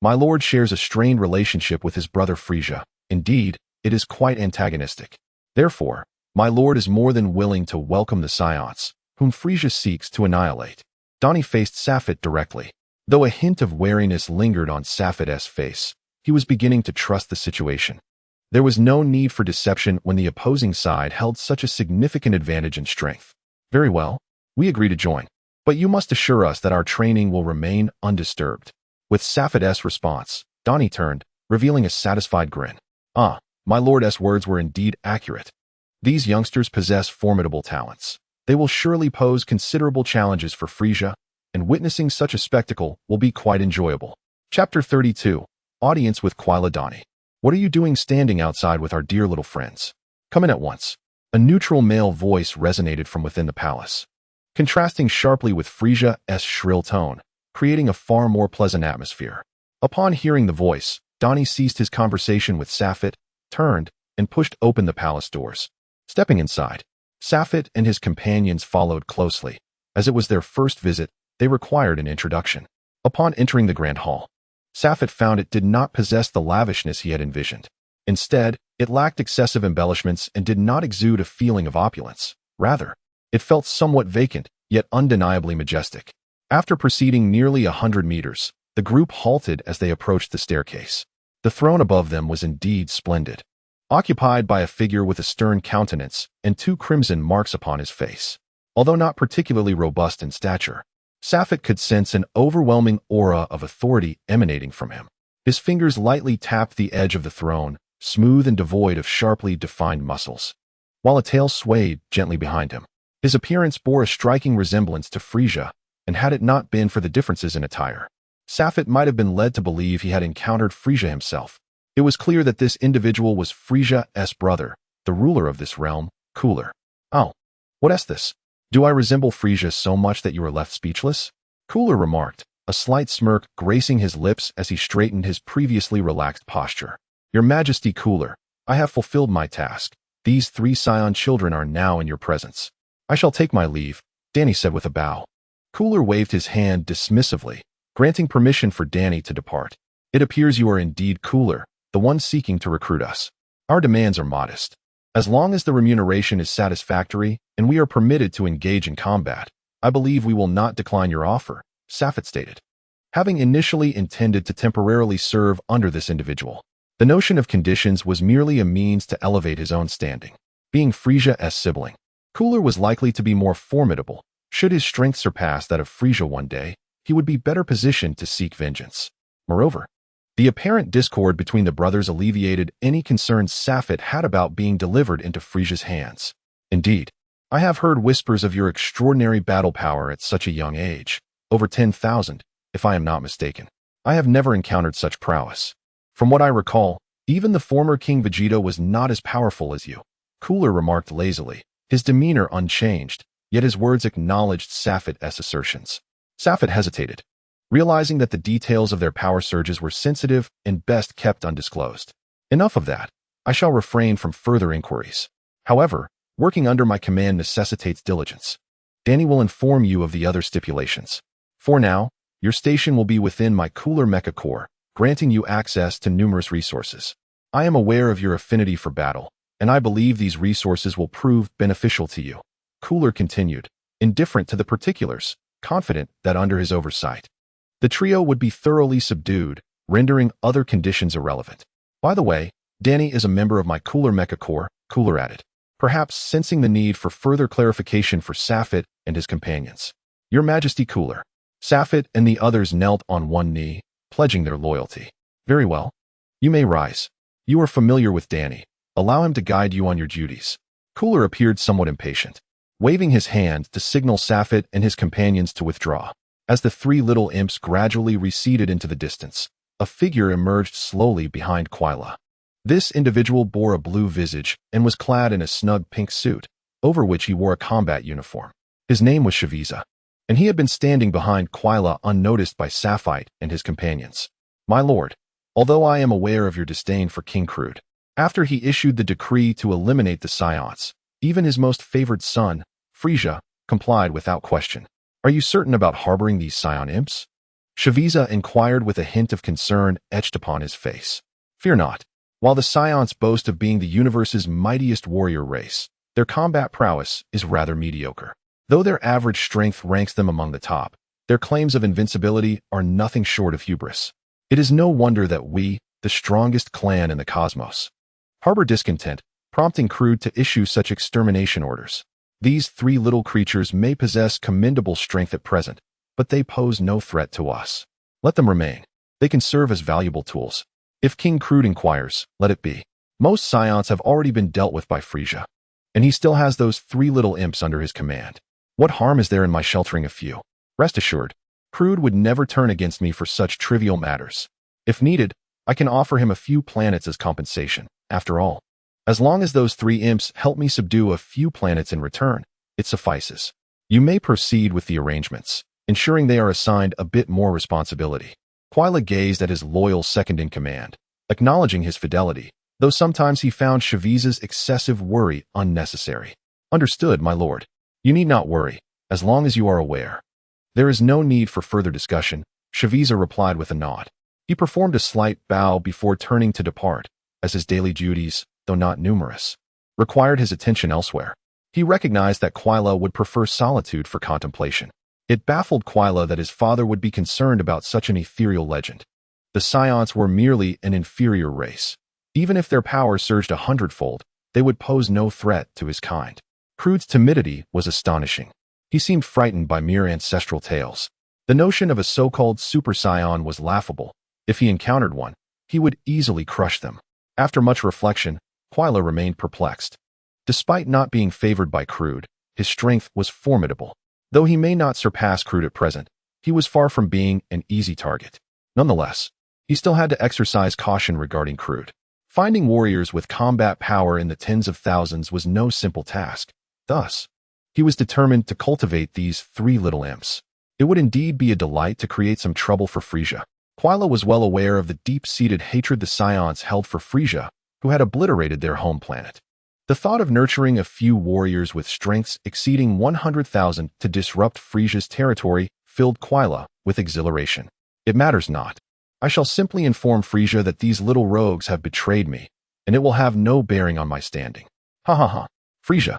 my lord shares a strained relationship with his brother Frieza. Indeed, it is quite antagonistic. Therefore, my lord is more than willing to welcome the scions, whom Frieza seeks to annihilate. Donnie faced Safed directly. Though a hint of wariness lingered on Safed's face, he was beginning to trust the situation. There was no need for deception when the opposing side held such a significant advantage in strength. Very well, we agree to join, but you must assure us that our training will remain undisturbed. With Safed's response, Donnie turned, revealing a satisfied grin. My lord's words were indeed accurate. These youngsters possess formidable talents. They will surely pose considerable challenges for Frieza, and witnessing such a spectacle will be quite enjoyable. Chapter 32. Audience with Quila. Donnie. What are you doing standing outside with our dear little friends? Come in at once. A neutral male voice resonated from within the palace, contrasting sharply with Frieza's shrill tone, creating a far more pleasant atmosphere. Upon hearing the voice, Donnie ceased his conversation with Safed, turned, and pushed open the palace doors. Stepping inside, Safed and his companions followed closely. As it was their first visit, they required an introduction. Upon entering the grand hall, Safed found it did not possess the lavishness he had envisioned. Instead, it lacked excessive embellishments and did not exude a feeling of opulence. Rather, it felt somewhat vacant, yet undeniably majestic. After proceeding nearly 100 meters, the group halted as they approached the staircase. The throne above them was indeed splendid, occupied by a figure with a stern countenance and 2 crimson marks upon his face. Although not particularly robust in stature, Safed could sense an overwhelming aura of authority emanating from him. His fingers lightly tapped the edge of the throne, smooth and devoid of sharply defined muscles, while a tail swayed gently behind him. His appearance bore a striking resemblance to Frieza, and had it not been for the differences in attire, Safed might have been led to believe he had encountered Frieza himself. It was clear that this individual was Frieza's brother, the ruler of this realm, Cooler. Oh, what is this? Do I resemble Frieza so much that you are left speechless? Cooler remarked, a slight smirk gracing his lips as he straightened his previously relaxed posture. Your Majesty Cooler, I have fulfilled my task. These 3 scion children are now in your presence. I shall take my leave, Danny said with a bow. Cooler waved his hand dismissively, granting permission for Danny to depart. It appears you are indeed Cooler, the one seeking to recruit us. Our demands are modest. As long as the remuneration is satisfactory and we are permitted to engage in combat, I believe we will not decline your offer, Safed stated. Having initially intended to temporarily serve under this individual, the notion of conditions was merely a means to elevate his own standing. Being Frieza's sibling, Cooler was likely to be more formidable. Should his strength surpass that of Frieza one day, he would be better positioned to seek vengeance. Moreover, the apparent discord between the brothers alleviated any concerns Safed had about being delivered into Frieza's hands. Indeed, I have heard whispers of your extraordinary battle power at such a young age. Over 10,000, if I am not mistaken. I have never encountered such prowess. From what I recall, even the former King Vegeta was not as powerful as you, Cooler remarked lazily, his demeanor unchanged, yet his words acknowledged Safet's assertions. Safet hesitated, realizing that the details of their power surges were sensitive and best kept undisclosed. Enough of that. I shall refrain from further inquiries. However, working under my command necessitates diligence. Danny will inform you of the other stipulations. For now, your station will be within my cooler mecha core, granting you access to numerous resources. I am aware of your affinity for battle, and I believe these resources will prove beneficial to you. Cooler continued, indifferent to the particulars, confident that under his oversight, the trio would be thoroughly subdued, rendering other conditions irrelevant. By the way, Danny is a member of my cooler mecha core, Cooler added, perhaps sensing the need for further clarification for Safet and his companions. Your Majesty, Cooler. Safet and the others knelt on one knee, pledging their loyalty. Very well. You may rise. You are familiar with Danny. Allow him to guide you on your duties. Cooler appeared somewhat impatient, waving his hand to signal Safet and his companions to withdraw. As the three little imps gradually receded into the distance, a figure emerged slowly behind Quila. This individual bore a blue visage and was clad in a snug pink suit, over which he wore a combat uniform. His name was Frieza, and he had been standing behind Quila unnoticed by Safet and his companions. My lord, although I am aware of your disdain for King Crude, after he issued the decree to eliminate the Scions, even his most favored son, Frieza, complied without question. Are you certain about harboring these Scion imps? Frieza inquired with a hint of concern etched upon his face. Fear not. While the Scions boast of being the universe's mightiest warrior race, their combat prowess is rather mediocre. Though their average strength ranks them among the top, their claims of invincibility are nothing short of hubris. It is no wonder that we, the strongest clan in the cosmos, harbor discontent, prompting Crude to issue such extermination orders. These three little creatures may possess commendable strength at present, but they pose no threat to us. Let them remain. They can serve as valuable tools. If King Crude inquires, let it be. Most Scions have already been dealt with by Frieza, and he still has those three little imps under his command. What harm is there in my sheltering a few? Rest assured, Crude would never turn against me for such trivial matters. If needed, I can offer him a few planets as compensation. After all, as long as those three imps help me subdue a few planets in return, it suffices. You may proceed with the arrangements, ensuring they are assigned a bit more responsibility. Quila gazed at his loyal second-in-command, acknowledging his fidelity, though sometimes he found Frieza's excessive worry unnecessary. Understood, my lord. You need not worry, as long as you are aware. There is no need for further discussion, Frieza replied with a nod. He performed a slight bow before turning to depart, as his daily duties, though not numerous, required his attention elsewhere. He recognized that Quila would prefer solitude for contemplation. It baffled Quila that his father would be concerned about such an ethereal legend. The Scions were merely an inferior race. Even if their power surged 100-fold, they would pose no threat to his kind. Crude's timidity was astonishing. He seemed frightened by mere ancestral tales. The notion of a so-called Super Scion was laughable. If he encountered one, he would easily crush them. After much reflection, Quila remained perplexed. Despite not being favored by Crude, his strength was formidable. Though he may not surpass Crude at present, he was far from being an easy target. Nonetheless, he still had to exercise caution regarding Crude. Finding warriors with combat power in the tens of thousands was no simple task. Thus, he was determined to cultivate these three little imps. It would indeed be a delight to create some trouble for Frieza. Quila was well aware of the deep-seated hatred the Scions held for Frieza, who had obliterated their home planet. The thought of nurturing a few warriors with strengths exceeding 100,000 to disrupt Frieza's territory filled Quila with exhilaration. It matters not. I shall simply inform Frieza that these little rogues have betrayed me, and it will have no bearing on my standing. Ha ha ha. Frieza,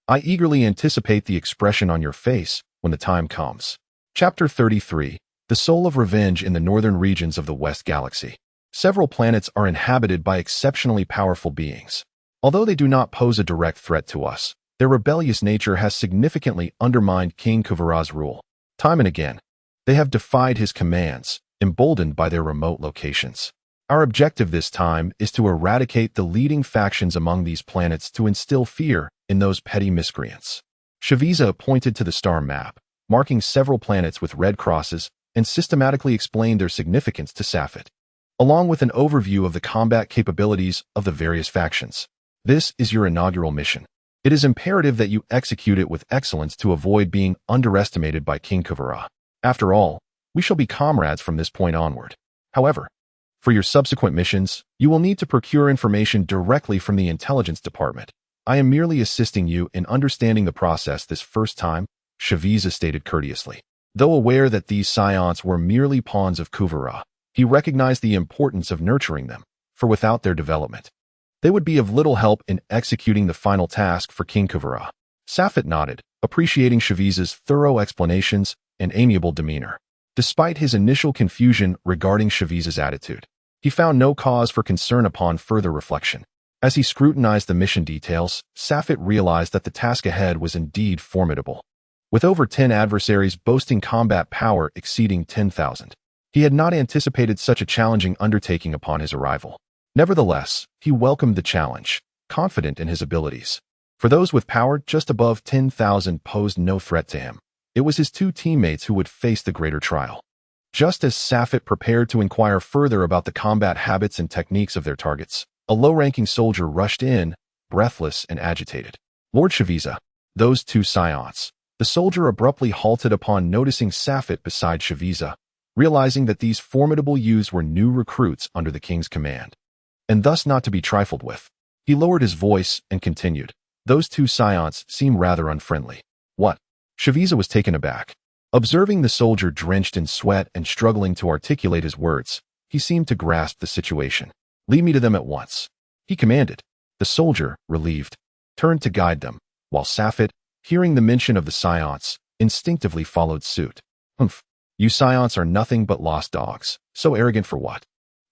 I eagerly anticipate the expression on your face when the time comes. Chapter 33. The Soul of Revenge in the Northern Regions of the West Galaxy. Several planets are inhabited by exceptionally powerful beings. Although they do not pose a direct threat to us, their rebellious nature has significantly undermined King Kuvara's rule. Time and again, they have defied his commands, emboldened by their remote locations. Our objective this time is to eradicate the leading factions among these planets to instill fear in those petty miscreants. Frieza pointed to the star map, marking several planets with red crosses, and systematically explained their significance to Safet, along with an overview of the combat capabilities of the various factions. This is your inaugural mission. It is imperative that you execute it with excellence to avoid being underestimated by King Kuvara. After all, we shall be comrades from this point onward. However, for your subsequent missions, you will need to procure information directly from the intelligence department. I am merely assisting you in understanding the process this first time, Frieza stated courteously. Though aware that these scions were merely pawns of Kuvara, he recognized the importance of nurturing them, for without their development, they would be of little help in executing the final task for King Kuvara. Safit nodded, appreciating Frieza's thorough explanations and amiable demeanor. Despite his initial confusion regarding Frieza's attitude, he found no cause for concern upon further reflection. As he scrutinized the mission details, Safit realized that the task ahead was indeed formidable. With over 10 adversaries boasting combat power exceeding 10,000, he had not anticipated such a challenging undertaking upon his arrival. Nevertheless, he welcomed the challenge, confident in his abilities. For those with power just above 10,000 posed no threat to him. It was his two teammates who would face the greater trial. Just as Safit prepared to inquire further about the combat habits and techniques of their targets, a low-ranking soldier rushed in, breathless and agitated. Lord Frieza, those two scions. The soldier abruptly halted upon noticing Safit beside Frieza, realizing that these formidable youths were new recruits under the king's command, and thus not to be trifled with. He lowered his voice and continued, "Those two scions seem rather unfriendly." "What?" Frieza was taken aback. Observing the soldier drenched in sweat and struggling to articulate his words, he seemed to grasp the situation. "Lead me to them at once," he commanded. The soldier, relieved, turned to guide them, while Safit, hearing the mention of the scions, instinctively followed suit. "Humph, you scions are nothing but lost dogs. So arrogant for what?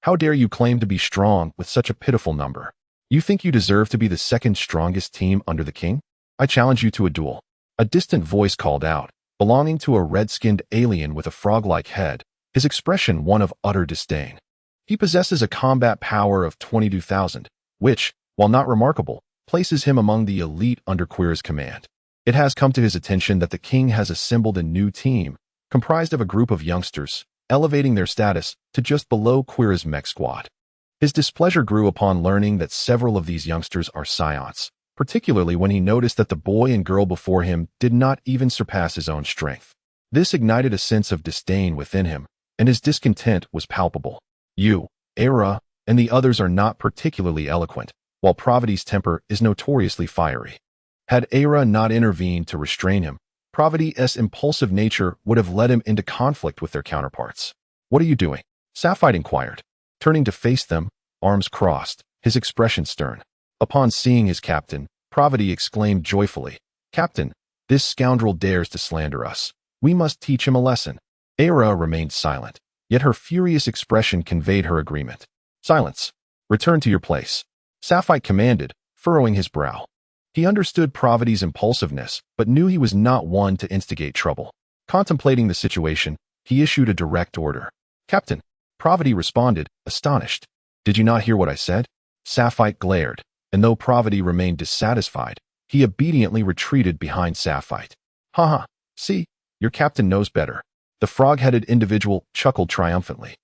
How dare you claim to be strong with such a pitiful number? You think you deserve to be the second strongest team under the king? I challenge you to a duel." A distant voice called out, belonging to a red-skinned alien with a frog-like head, his expression one of utter disdain. He possesses a combat power of 22,000, which, while not remarkable, places him among the elite under Quira's command. It has come to his attention that the king has assembled a new team, comprised of a group of youngsters, elevating their status to just below Quira's mech squad. His displeasure grew upon learning that several of these youngsters are scions, particularly when he noticed that the boy and girl before him did not even surpass his own strength. This ignited a sense of disdain within him, and his discontent was palpable. You, Era, and the others are not particularly eloquent, while Pravity's temper is notoriously fiery. Had Era not intervened to restrain him, Pravity's impulsive nature would have led him into conflict with their counterparts. "What are you doing?" Safite inquired, turning to face them, arms crossed, his expression stern. Upon seeing his captain, Pravity exclaimed joyfully, "Captain, this scoundrel dares to slander us. We must teach him a lesson." Era remained silent, yet her furious expression conveyed her agreement. "Silence. Return to your place," Safite commanded, furrowing his brow. He understood Pravity's impulsiveness, but knew he was not one to instigate trouble. Contemplating the situation, he issued a direct order. "Captain," Pravity responded, astonished. "Did you not hear what I said?" Safite glared, and though Pravity remained dissatisfied, he obediently retreated behind Safite. "Haha, see, your captain knows better." The frog-headed individual chuckled triumphantly.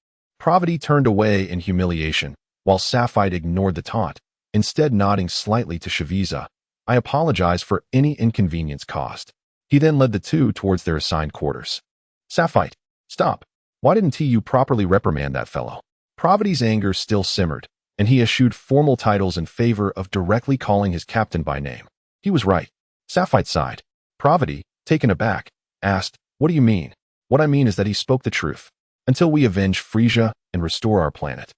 Pravity turned away in humiliation, while Safite ignored the taunt, instead nodding slightly to Frieza. "I apologize for any inconvenience caused." He then led the two towards their assigned quarters. "Safite, stop. Why didn't you properly reprimand that fellow?" Pravity's anger still simmered, and he eschewed formal titles in favor of directly calling his captain by name. He was right. Safite sighed. Pravity, taken aback, asked, "What do you mean?" "What I mean is that he spoke the truth. Until we avenge Frieza and restore our planet,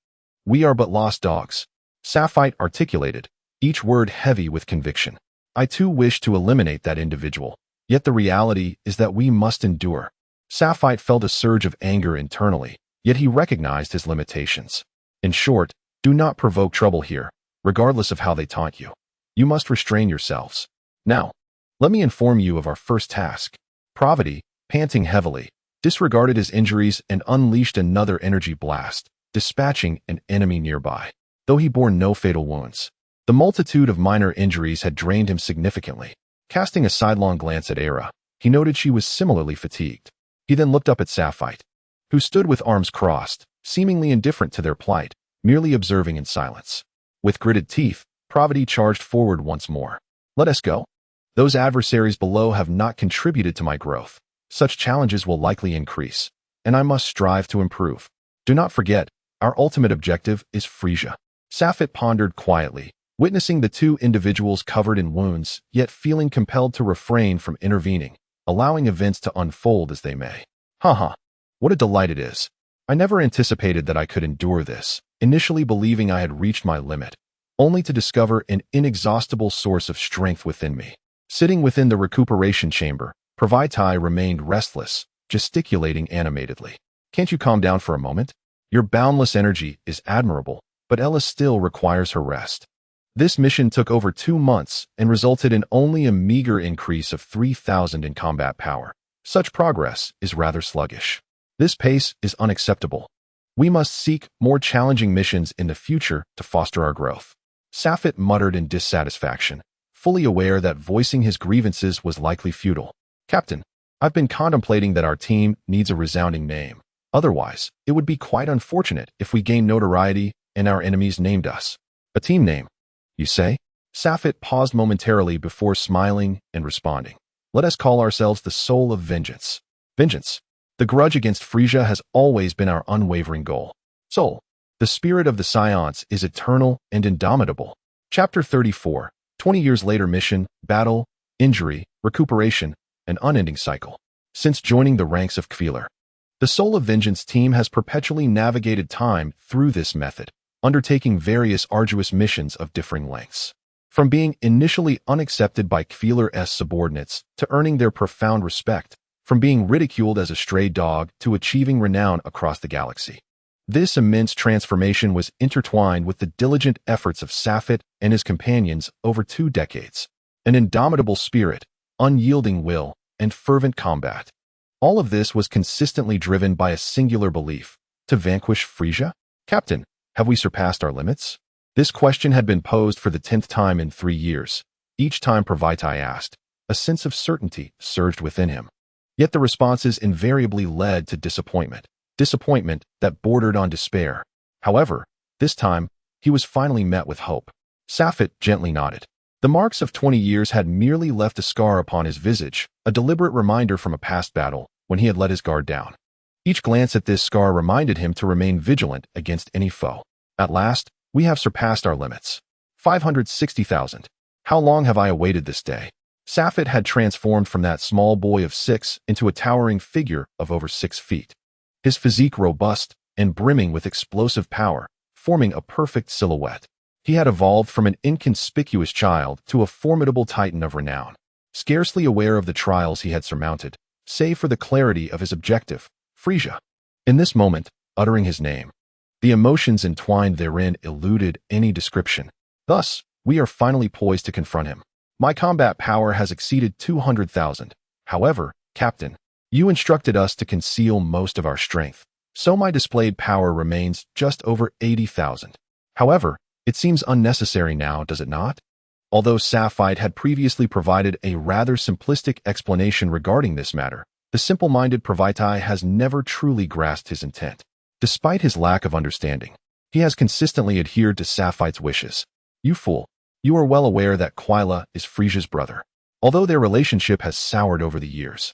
we are but lost dogs," Safite articulated, each word heavy with conviction. "I too wish to eliminate that individual, yet the reality is that we must endure." Safite felt a surge of anger internally, yet he recognized his limitations. "In short, do not provoke trouble here, regardless of how they taunt you. You must restrain yourselves. Now, let me inform you of our first task." Pravity, panting heavily, disregarded his injuries and unleashed another energy blast, dispatching an enemy nearby. Though he bore no fatal wounds, the multitude of minor injuries had drained him significantly. Casting a sidelong glance at Era, he noted she was similarly fatigued. He then looked up at Safite, who stood with arms crossed, seemingly indifferent to their plight, merely observing in silence. With gritted teeth, Pravity charged forward once more. Let us go. Those adversaries below have not contributed to my growth. Such challenges will likely increase, and I must strive to improve. Do not forget, our ultimate objective is Frieza. Safit pondered quietly, witnessing the two individuals covered in wounds, yet feeling compelled to refrain from intervening, allowing events to unfold as they may. Haha, what a delight it is. I never anticipated that I could endure this, initially believing I had reached my limit, only to discover an inexhaustible source of strength within me. Sitting within the recuperation chamber, Pravaitai remained restless, gesticulating animatedly. Can't you calm down for a moment? Your boundless energy is admirable, but Ella still requires her rest. This mission took over 2 months and resulted in only a meager increase of 3,000 in combat power. Such progress is rather sluggish. This pace is unacceptable. We must seek more challenging missions in the future to foster our growth. Safit muttered in dissatisfaction, fully aware that voicing his grievances was likely futile. Captain, I've been contemplating that our team needs a resounding name. Otherwise, it would be quite unfortunate if we gained notoriety and our enemies named us. A team name, you say? Safit paused momentarily before smiling and responding. Let us call ourselves the Soul of Vengeance. Vengeance. The grudge against Frieza has always been our unwavering goal. Soul. The spirit of the Scions is eternal and indomitable. Chapter 34. 20 years later. Mission, battle, injury, recuperation, an unending cycle. Since joining the ranks of Kveler, the Soul of Vengeance team has perpetually navigated time through this method, undertaking various arduous missions of differing lengths. From being initially unaccepted by Kveler's subordinates to earning their profound respect, from being ridiculed as a stray dog to achieving renown across the galaxy. This immense transformation was intertwined with the diligent efforts of Safit and his companions over 2 decades. An indomitable spirit, unyielding will, and fervent combat. All of this was consistently driven by a singular belief: to vanquish Frieza? Captain, have we surpassed our limits? This question had been posed for the 10th time in 3 years. Each time Pravaitai asked, a sense of certainty surged within him. Yet the responses invariably led to disappointment that bordered on despair. However, this time, he was finally met with hope. Safit gently nodded. The marks of 20 years had merely left a scar upon his visage, a deliberate reminder from a past battle when he had let his guard down. Each glance at this scar reminded him to remain vigilant against any foe. At last, we have surpassed our limits. 560,000. How long have I awaited this day? Safit had transformed from that small boy of 6 into a towering figure of over 6 feet. His physique robust and brimming with explosive power, forming a perfect silhouette. He had evolved from an inconspicuous child to a formidable titan of renown, scarcely aware of the trials he had surmounted, save for the clarity of his objective, Frieza. In this moment, uttering his name, the emotions entwined therein eluded any description. Thus, we are finally poised to confront him. My combat power has exceeded 200,000. However, Captain, you instructed us to conceal most of our strength, so my displayed power remains just over 80,000. However, it seems unnecessary now, does it not? Although Safite had previously provided a rather simplistic explanation regarding this matter, the simple-minded Pravaitai has never truly grasped his intent. Despite his lack of understanding, he has consistently adhered to Safite's wishes. You fool, you are well aware that Quila is Frieza's brother, although their relationship has soured over the years.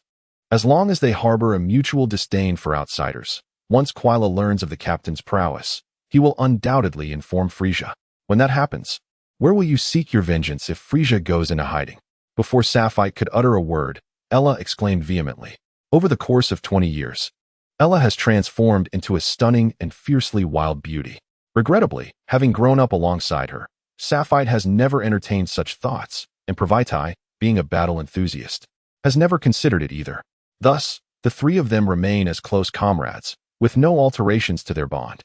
As long as they harbor a mutual disdain for outsiders, once Quila learns of the captain's prowess, he will undoubtedly inform Frieza. When that happens, where will you seek your vengeance if Frieza goes into hiding? Before Safite could utter a word, Ella exclaimed vehemently. Over the course of 20 years, Ella has transformed into a stunning and fiercely wild beauty. Regrettably, having grown up alongside her, Safite has never entertained such thoughts, and Pravaitai, being a battle enthusiast, has never considered it either. Thus, the three of them remain as close comrades, with no alterations to their bond.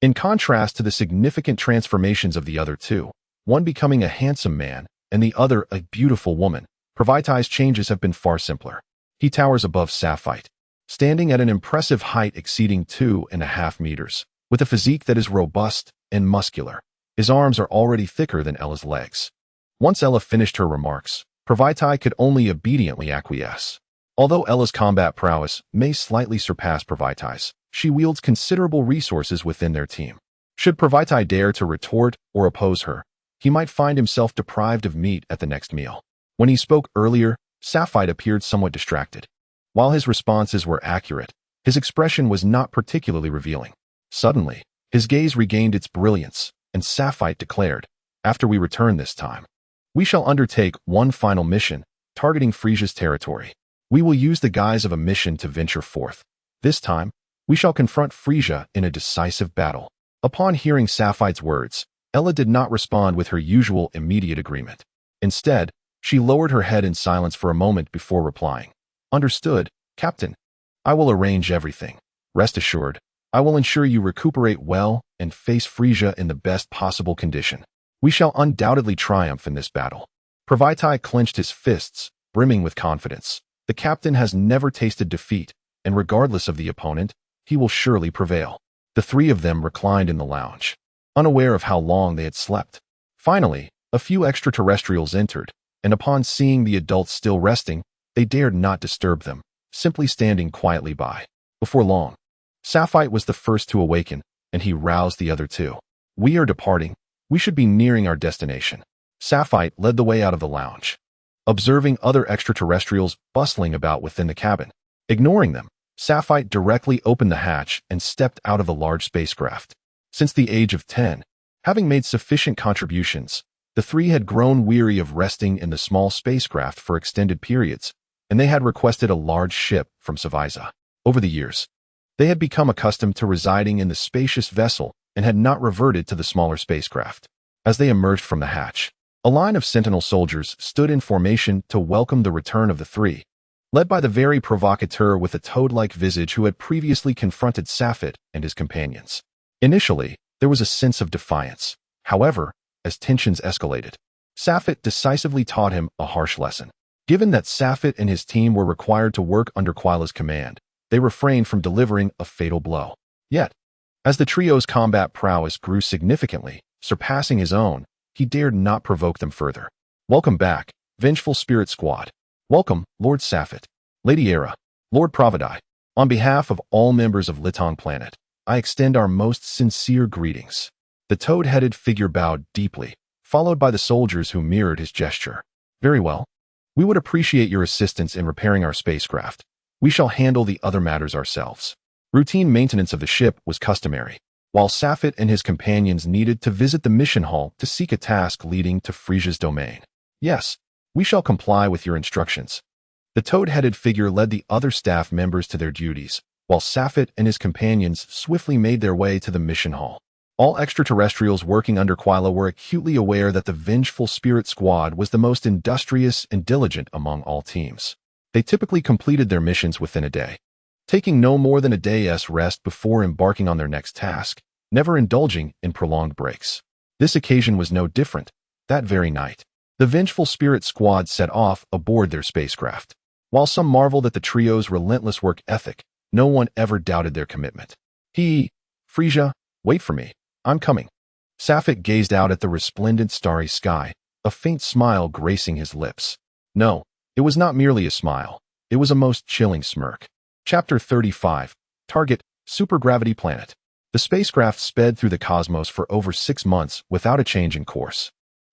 In contrast to the significant transformations of the other two, one becoming a handsome man and the other a beautiful woman, Pravaitai's changes have been far simpler. He towers above Safite, standing at an impressive height exceeding 2.5 meters, with a physique that is robust and muscular. His arms are already thicker than Ella's legs. Once Ella finished her remarks, Pravaitai could only obediently acquiesce. Although Ella's combat prowess may slightly surpass Pravaitai's, she wields considerable resources within their team. Should Pravaitai dare to retort or oppose her, he might find himself deprived of meat at the next meal. When he spoke earlier, Sapphire appeared somewhat distracted. While his responses were accurate, his expression was not particularly revealing. Suddenly, his gaze regained its brilliance, and Sapphire declared, "After we return this time, we shall undertake one final mission, targeting Frieza's territory. We will use the guise of a mission to venture forth. This time, we shall confront Frieza in a decisive battle." Upon hearing Sapphire's words, Ella did not respond with her usual immediate agreement. Instead, she lowered her head in silence for a moment before replying. "Understood, Captain. I will arrange everything. Rest assured, I will ensure you recuperate well and face Frieza in the best possible condition. We shall undoubtedly triumph in this battle." Pravaitai clenched his fists, brimming with confidence. The captain has never tasted defeat, and regardless of the opponent, he will surely prevail. The three of them reclined in the lounge, unaware of how long they had slept. Finally, a few extraterrestrials entered, and upon seeing the adults still resting, they dared not disturb them, simply standing quietly by. Before long, Sapphire was the first to awaken, and he roused the other two. "We are departing. We should be nearing our destination." Sapphire led the way out of the lounge, observing other extraterrestrials bustling about within the cabin. Ignoring them, Sapphire directly opened the hatch and stepped out of the large spacecraft. Since the age of 10, having made sufficient contributions, the three had grown weary of resting in the small spacecraft for extended periods, and they had requested a large ship from Frieza. Over the years, they had become accustomed to residing in the spacious vessel and had not reverted to the smaller spacecraft. As they emerged from the hatch, a line of Sentinel soldiers stood in formation to welcome the return of the three, led by the very provocateur with a toad-like visage who had previously confronted Sapphire and his companions. Initially, there was a sense of defiance. However, as tensions escalated, Sapphire decisively taught him a harsh lesson. Given that Sapphire and his team were required to work under Quila's command, they refrained from delivering a fatal blow. Yet, as the trio's combat prowess grew significantly, surpassing his own, he dared not provoke them further. "Welcome back, Vengeful Spirit Squad. Welcome, Lord Sapphire, Lady Era, Lord Pravadai. On behalf of all members of Litong Planet, I extend our most sincere greetings." The toad-headed figure bowed deeply, followed by the soldiers who mirrored his gesture. "Very well. We would appreciate your assistance in repairing our spacecraft. We shall handle the other matters ourselves." Routine maintenance of the ship was customary, while Sapphire and his companions needed to visit the mission hall to seek a task leading to Frieza's domain. "Yes, we shall comply with your instructions." The toad-headed figure led the other staff members to their duties, while Sapphire and his companions swiftly made their way to the mission hall. All extraterrestrials working under Quila were acutely aware that the Vengeful Spirit Squad was the most industrious and diligent among all teams. They typically completed their missions within a day, taking no more than a day's rest before embarking on their next task, never indulging in prolonged breaks. This occasion was no different. That very night, the Vengeful Spirit Squad set off aboard their spacecraft. While some marveled at the trio's relentless work ethic, no one ever doubted their commitment. Frieza, wait for me. I'm coming." Sapphire gazed out at the resplendent starry sky, a faint smile gracing his lips. No, it was not merely a smile. It was a most chilling smirk. Chapter 35. Target, Supergravity Planet. The spacecraft sped through the cosmos for over 6 months without a change in course.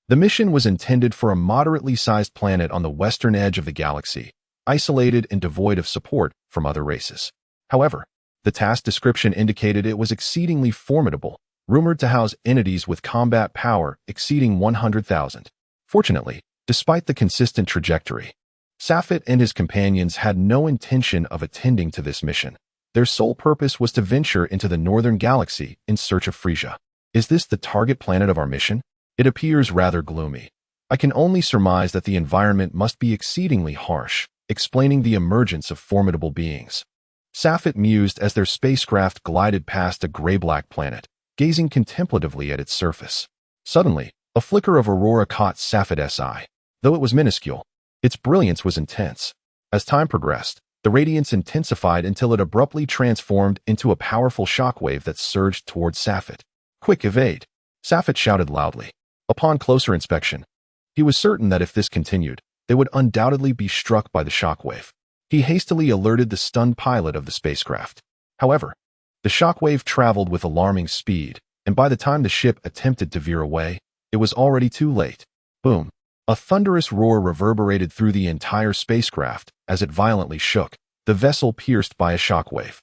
The mission was intended for a moderately sized planet on the western edge of the galaxy, isolated and devoid of support from other races. However, the task description indicated it was exceedingly formidable, rumored to house entities with combat power exceeding 100,000. Fortunately, despite the consistent trajectory, Sapphire and his companions had no intention of attending to this mission. Their sole purpose was to venture into the northern galaxy in search of Frieza. Is this the target planet of our mission? It appears rather gloomy. I can only surmise that the environment must be exceedingly harsh, explaining the emergence of formidable beings. Sapphire mused as their spacecraft glided past a gray-black planet, gazing contemplatively at its surface. Suddenly, a flicker of aurora caught Sapphire's eye. Though it was minuscule, its brilliance was intense. As time progressed, the radiance intensified until it abruptly transformed into a powerful shockwave that surged towards Sapphire. "Quick, evade!" Sapphire shouted loudly. Upon closer inspection, he was certain that if this continued, they would undoubtedly be struck by the shockwave. He hastily alerted the stunned pilot of the spacecraft. However, the shockwave traveled with alarming speed, and by the time the ship attempted to veer away, it was already too late. Boom. A thunderous roar reverberated through the entire spacecraft as it violently shook, the vessel pierced by a shockwave.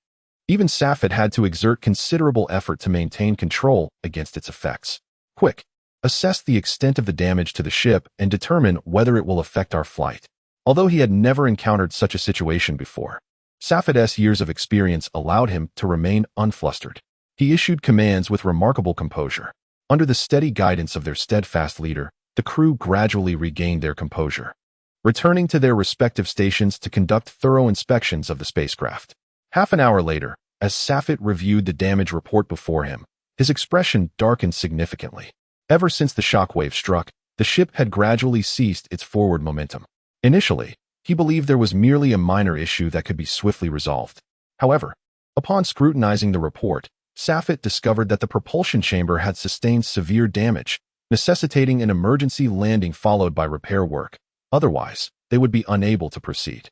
Even Safet had to exert considerable effort to maintain control against its effects. Quick, assess the extent of the damage to the ship and determine whether it will affect our flight. Although he had never encountered such a situation before, Safet's years of experience allowed him to remain unflustered. He issued commands with remarkable composure. Under the steady guidance of their steadfast leader, the crew gradually regained their composure, returning to their respective stations to conduct thorough inspections of the spacecraft. Half an hour later, as Safet reviewed the damage report before him, his expression darkened significantly. Ever since the shockwave struck, the ship had gradually ceased its forward momentum. Initially, he believed there was merely a minor issue that could be swiftly resolved. However, upon scrutinizing the report, Safet discovered that the propulsion chamber had sustained severe damage, necessitating an emergency landing followed by repair work. Otherwise, they would be unable to proceed.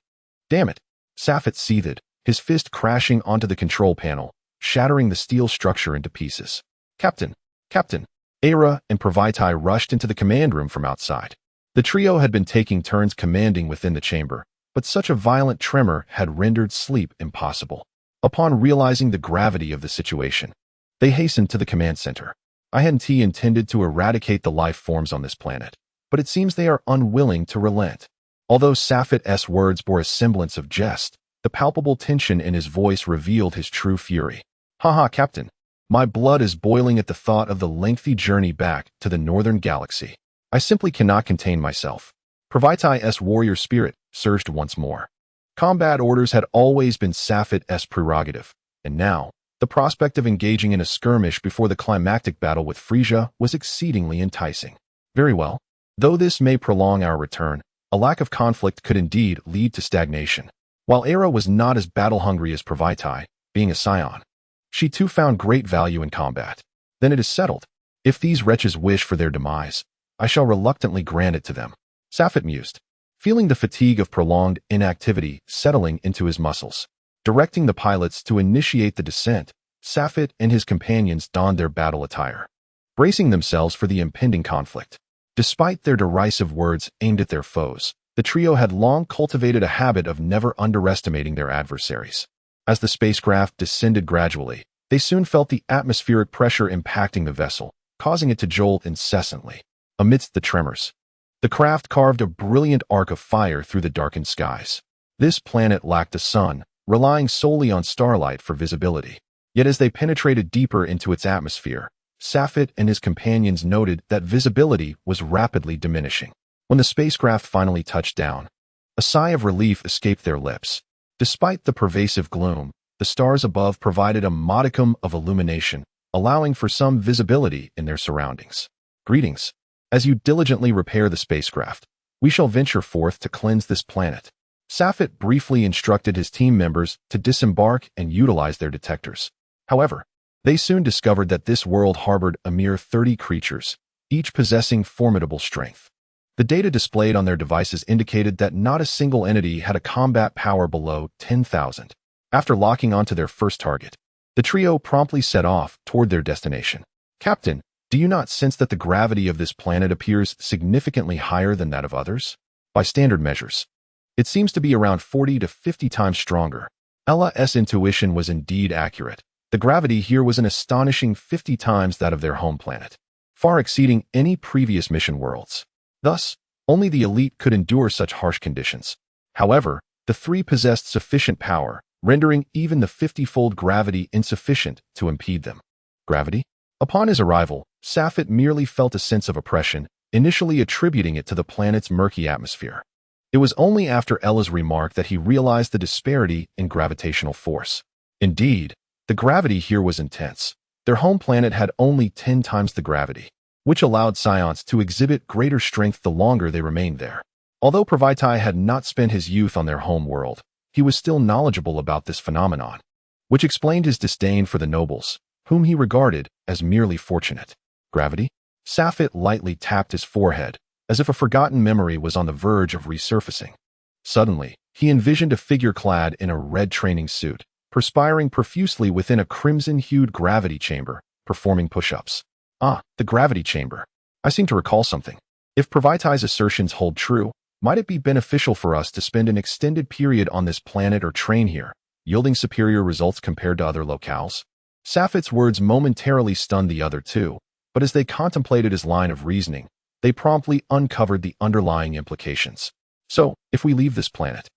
Damn it! Safet seethed, his fist crashing onto the control panel, shattering the steel structure into pieces. Captain! Captain! Aira and Pravaitai rushed into the command room from outside. The trio had been taking turns commanding within the chamber, but such a violent tremor had rendered sleep impossible. Upon realizing the gravity of the situation, they hastened to the command center. INT intended to eradicate the life forms on this planet, but it seems they are unwilling to relent. Although Safet's words bore a semblance of jest, the palpable tension in his voice revealed his true fury. Haha, Captain. My blood is boiling at the thought of the lengthy journey back to the northern galaxy. I simply cannot contain myself. Pravaitai's warrior spirit surged once more. Combat orders had always been Safet's prerogative, and now, the prospect of engaging in a skirmish before the climactic battle with Frieza was exceedingly enticing. Very well. Though this may prolong our return, a lack of conflict could indeed lead to stagnation. While Aira was not as battle-hungry as Pravaitai, being a scion, she too found great value in combat. Then it is settled. If these wretches wish for their demise, I shall reluctantly grant it to them. Safet mused, feeling the fatigue of prolonged inactivity settling into his muscles. Directing the pilots to initiate the descent, Safet and his companions donned their battle attire, bracing themselves for the impending conflict. Despite their derisive words aimed at their foes, the trio had long cultivated a habit of never underestimating their adversaries. As the spacecraft descended gradually, they soon felt the atmospheric pressure impacting the vessel, causing it to jolt incessantly. Amidst the tremors, the craft carved a brilliant arc of fire through the darkened skies. This planet lacked a sun, relying solely on starlight for visibility. Yet as they penetrated deeper into its atmosphere, Safet and his companions noted that visibility was rapidly diminishing. When the spacecraft finally touched down, a sigh of relief escaped their lips. Despite the pervasive gloom, the stars above provided a modicum of illumination, allowing for some visibility in their surroundings. Greetings. As you diligently repair the spacecraft, we shall venture forth to cleanse this planet. Safet briefly instructed his team members to disembark and utilize their detectors. However, they soon discovered that this world harbored a mere 30 creatures, each possessing formidable strength. The data displayed on their devices indicated that not a single entity had a combat power below 10,000. After locking onto their first target, the trio promptly set off toward their destination. Captain, do you not sense that the gravity of this planet appears significantly higher than that of others? By standard measures, it seems to be around 40 to 50 times stronger. Ella's intuition was indeed accurate. The gravity here was an astonishing 50 times that of their home planet, far exceeding any previous mission worlds. Thus, only the elite could endure such harsh conditions. However, the three possessed sufficient power, rendering even the 50-fold gravity insufficient to impede them. Gravity? Upon his arrival, Safet merely felt a sense of oppression, initially attributing it to the planet's murky atmosphere. It was only after Ella's remark that he realized the disparity in gravitational force. Indeed, the gravity here was intense. Their home planet had only 10 times the gravity, which allowed scions to exhibit greater strength the longer they remained there. Although Pravaitai had not spent his youth on their home world, he was still knowledgeable about this phenomenon, which explained his disdain for the nobles, whom he regarded as merely fortunate. Gravity? Safet lightly tapped his forehead, as if a forgotten memory was on the verge of resurfacing. Suddenly, he envisioned a figure clad in a red training suit, perspiring profusely within a crimson-hued gravity chamber, performing push-ups. Ah, the gravity chamber. I seem to recall something. If Pravitai's assertions hold true, might it be beneficial for us to spend an extended period on this planet or train here, yielding superior results compared to other locales? Safit's words momentarily stunned the other two, but as they contemplated his line of reasoning, they promptly uncovered the underlying implications. So, if we leave this planet,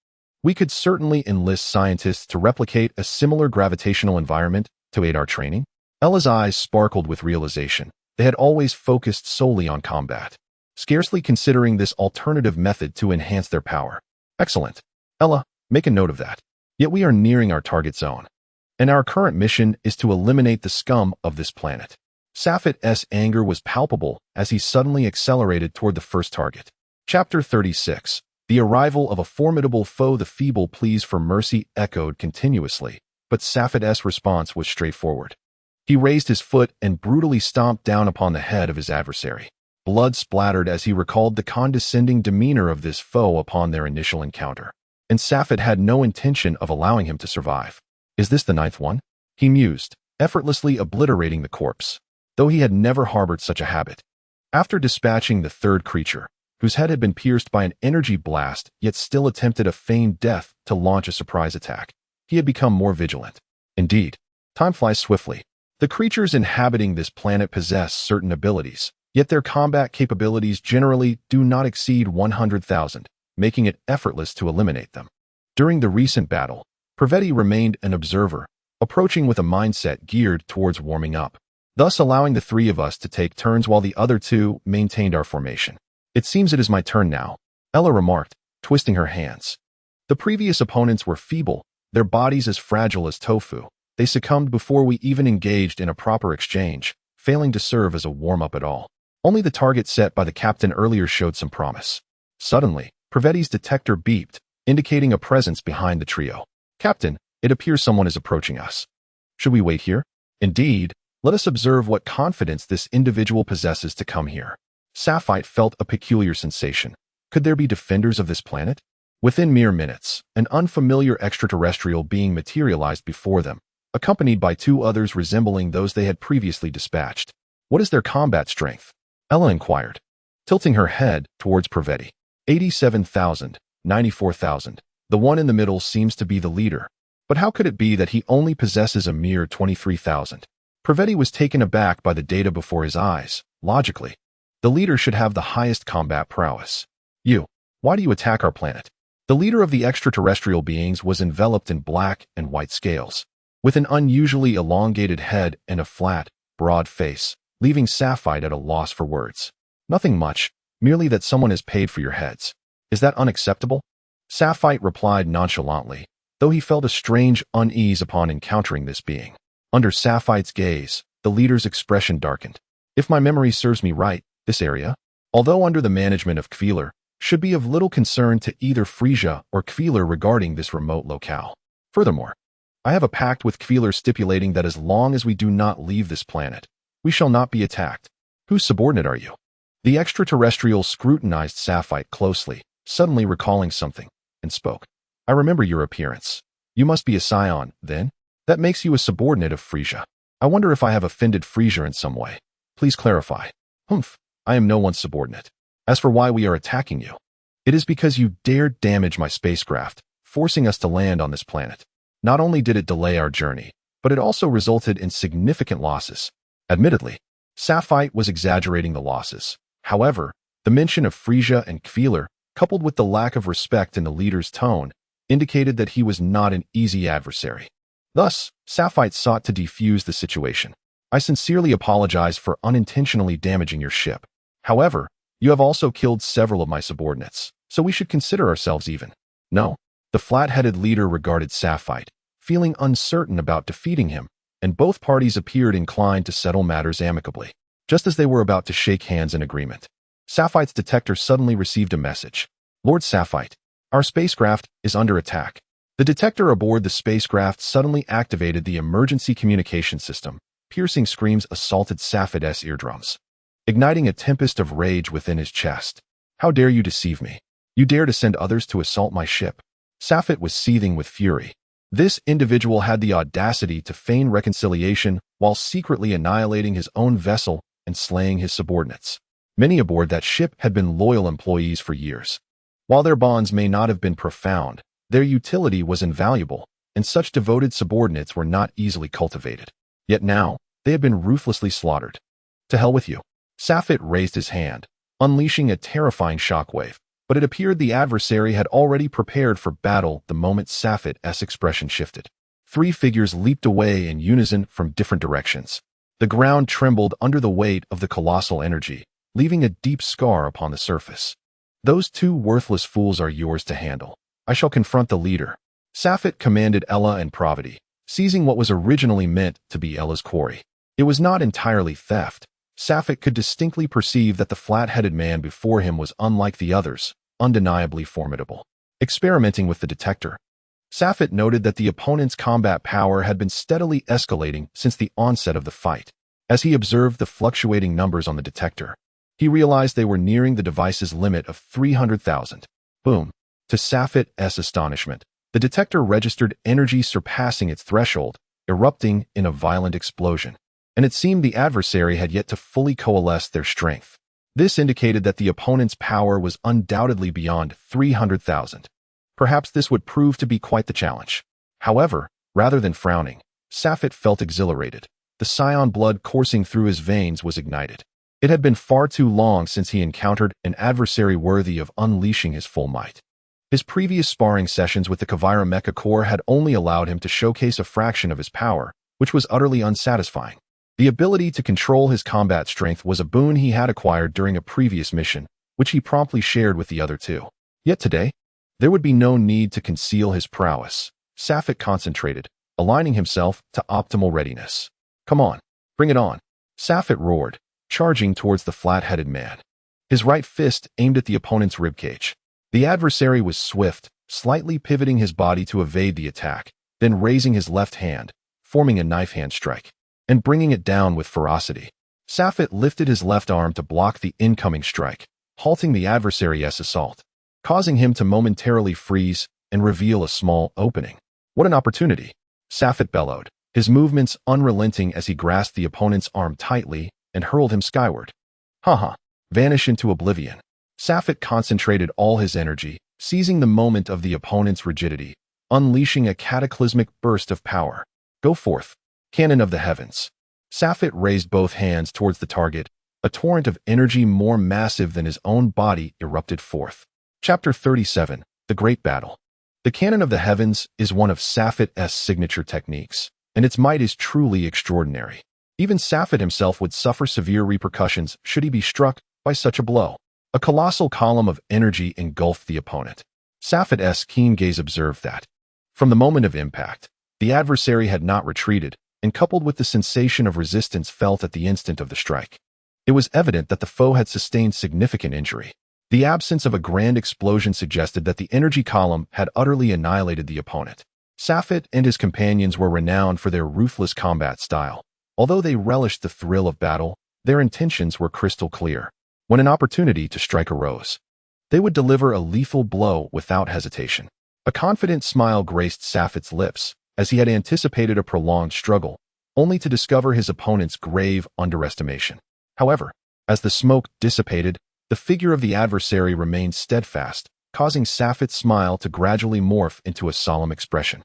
we could certainly enlist scientists to replicate a similar gravitational environment to aid our training? Ella's eyes sparkled with realization. They had always focused solely on combat, scarcely considering this alternative method to enhance their power. Excellent. Ella, make a note of that. Yet we are nearing our target zone, and our current mission is to eliminate the scum of this planet. Safit's anger was palpable as he suddenly accelerated toward the first target. Chapter 36. The arrival of a formidable foe. The feeble pleas for mercy echoed continuously, but Safit's response was straightforward. He raised his foot and brutally stomped down upon the head of his adversary. Blood splattered as he recalled the condescending demeanor of this foe upon their initial encounter. And Safit had no intention of allowing him to survive. Is this the ninth one? He mused, effortlessly obliterating the corpse, though he had never harbored such a habit. After dispatching the third creature, whose head had been pierced by an energy blast yet still attempted a feigned death to launch a surprise attack, he had become more vigilant. Indeed, time flies swiftly. The creatures inhabiting this planet possess certain abilities, yet their combat capabilities generally do not exceed 100,000, making it effortless to eliminate them. During the recent battle, Praveti remained an observer, approaching with a mindset geared towards warming up, thus allowing the three of us to take turns while the other two maintained our formation. It seems it is my turn now, Ella remarked, twisting her hands. The previous opponents were feeble, their bodies as fragile as tofu. They succumbed before we even engaged in a proper exchange, failing to serve as a warm-up at all. Only the target set by the captain earlier showed some promise. Suddenly, Praveti's detector beeped, indicating a presence behind the trio. Captain, it appears someone is approaching us. Should we wait here? Indeed, let us observe what confidence this individual possesses to come here. Safite felt a peculiar sensation. Could there be defenders of this planet? Within mere minutes, an unfamiliar extraterrestrial being materialized before them, accompanied by two others resembling those they had previously dispatched. What is their combat strength? Ella inquired, tilting her head towards Praveti. 87,000, 94,000. The one in the middle seems to be the leader. But how could it be that he only possesses a mere 23,000? Praveti was taken aback by the data before his eyes. Logically, the leader should have the highest combat prowess. Why do you attack our planet? The leader of the extraterrestrial beings was enveloped in black and white scales, with an unusually elongated head and a flat, broad face, leaving Safite at a loss for words. Nothing much, merely that someone has paid for your heads. Is that unacceptable? Safite replied nonchalantly, though he felt a strange unease upon encountering this being. Under Safite's gaze, the leader's expression darkened. If my memory serves me right, this area, although under the management of Kveler, should be of little concern to either Frieza or Kveler regarding this remote locale. Furthermore, I have a pact with Kveler stipulating that as long as we do not leave this planet, we shall not be attacked. Whose subordinate are you? The extraterrestrial scrutinized Safite closely, suddenly recalling something, and spoke. I remember your appearance. You must be a scion, then? That makes you a subordinate of Frieza. I wonder if I have offended Frieza in some way. Please clarify. Humph, I am no one's subordinate. As for why we are attacking you, it is because you dared damage my spacecraft, forcing us to land on this planet. Not only did it delay our journey, but it also resulted in significant losses. Admittedly, Safite was exaggerating the losses. However, the mention of Frieza and Kveler, coupled with the lack of respect in the leader's tone, indicated that he was not an easy adversary. Thus, Safite sought to defuse the situation. I sincerely apologize for unintentionally damaging your ship. However, you have also killed several of my subordinates, so we should consider ourselves even. No. The flat-headed leader regarded Safite, feeling uncertain about defeating him, and both parties appeared inclined to settle matters amicably. Just as they were about to shake hands in agreement, Safite's detector suddenly received a message. Lord Safite, our spacecraft is under attack. The detector aboard the spacecraft suddenly activated the emergency communication system. Piercing screams assaulted Safite's eardrums, igniting a tempest of rage within his chest. How dare you deceive me? You dare to send others to assault my ship? Safite was seething with fury. This individual had the audacity to feign reconciliation while secretly annihilating his own vessel and slaying his subordinates. Many aboard that ship had been loyal employees for years. While their bonds may not have been profound, their utility was invaluable, and such devoted subordinates were not easily cultivated. Yet now, they had been ruthlessly slaughtered. To hell with you. Safet raised his hand, unleashing a terrifying shockwave, but it appeared the adversary had already prepared for battle the moment Safet's expression shifted. 3 figures leaped away in unison from different directions. The ground trembled under the weight of the colossal energy, leaving a deep scar upon the surface. Those 2 worthless fools are yours to handle. I shall confront the leader. Safet commanded Ella and Pravati, seizing what was originally meant to be Ella's quarry. It was not entirely theft. Safet could distinctly perceive that the flat-headed man before him was unlike the others, undeniably formidable. Experimenting with the detector, Safet noted that the opponent's combat power had been steadily escalating since the onset of the fight. As he observed the fluctuating numbers on the detector, he realized they were nearing the device's limit of 300,000. Boom! To Safet's astonishment, the detector registered energy surpassing its threshold, erupting in a violent explosion. And it seemed the adversary had yet to fully coalesce their strength. This indicated that the opponent's power was undoubtedly beyond 300,000. Perhaps this would prove to be quite the challenge. However, rather than frowning, Safet felt exhilarated. The scion blood coursing through his veins was ignited. It had been far too long since he encountered an adversary worthy of unleashing his full might. His previous sparring sessions with the Kavira Mecha Corps had only allowed him to showcase a fraction of his power, which was utterly unsatisfying. The ability to control his combat strength was a boon he had acquired during a previous mission, which he promptly shared with the other 2. Yet today, there would be no need to conceal his prowess. Safet concentrated, aligning himself to optimal readiness. Come on, bring it on. Safet roared, charging towards the flat-headed man. His right fist aimed at the opponent's ribcage. The adversary was swift, slightly pivoting his body to evade the attack, then raising his left hand, forming a knife-hand strike, and bringing it down with ferocity. Safet lifted his left arm to block the incoming strike, halting the adversary's assault, causing him to momentarily freeze and reveal a small opening. What an opportunity! Safet bellowed, his movements unrelenting as he grasped the opponent's arm tightly and hurled him skyward. Haha! Vanish into oblivion. Safet concentrated all his energy, seizing the moment of the opponent's rigidity, unleashing a cataclysmic burst of power. Go forth, cannon of the heavens. Safet raised both hands towards the target. A torrent of energy more massive than his own body erupted forth. Chapter 37, The Great Battle. The Cannon of the Heavens is one of Safet's signature techniques, and its might is truly extraordinary. Even Safet himself would suffer severe repercussions should he be struck by such a blow. A colossal column of energy engulfed the opponent. Safet's keen gaze observed that, from the moment of impact, the adversary had not retreated, and coupled with the sensation of resistance felt at the instant of the strike, it was evident that the foe had sustained significant injury. The absence of a grand explosion suggested that the energy column had utterly annihilated the opponent. Safet and his companions were renowned for their ruthless combat style. Although they relished the thrill of battle, their intentions were crystal clear. When an opportunity to strike arose, they would deliver a lethal blow without hesitation. A confident smile graced Safet's lips, as he had anticipated a prolonged struggle, only to discover his opponent's grave underestimation. However, as the smoke dissipated, the figure of the adversary remained steadfast, causing Safet's smile to gradually morph into a solemn expression.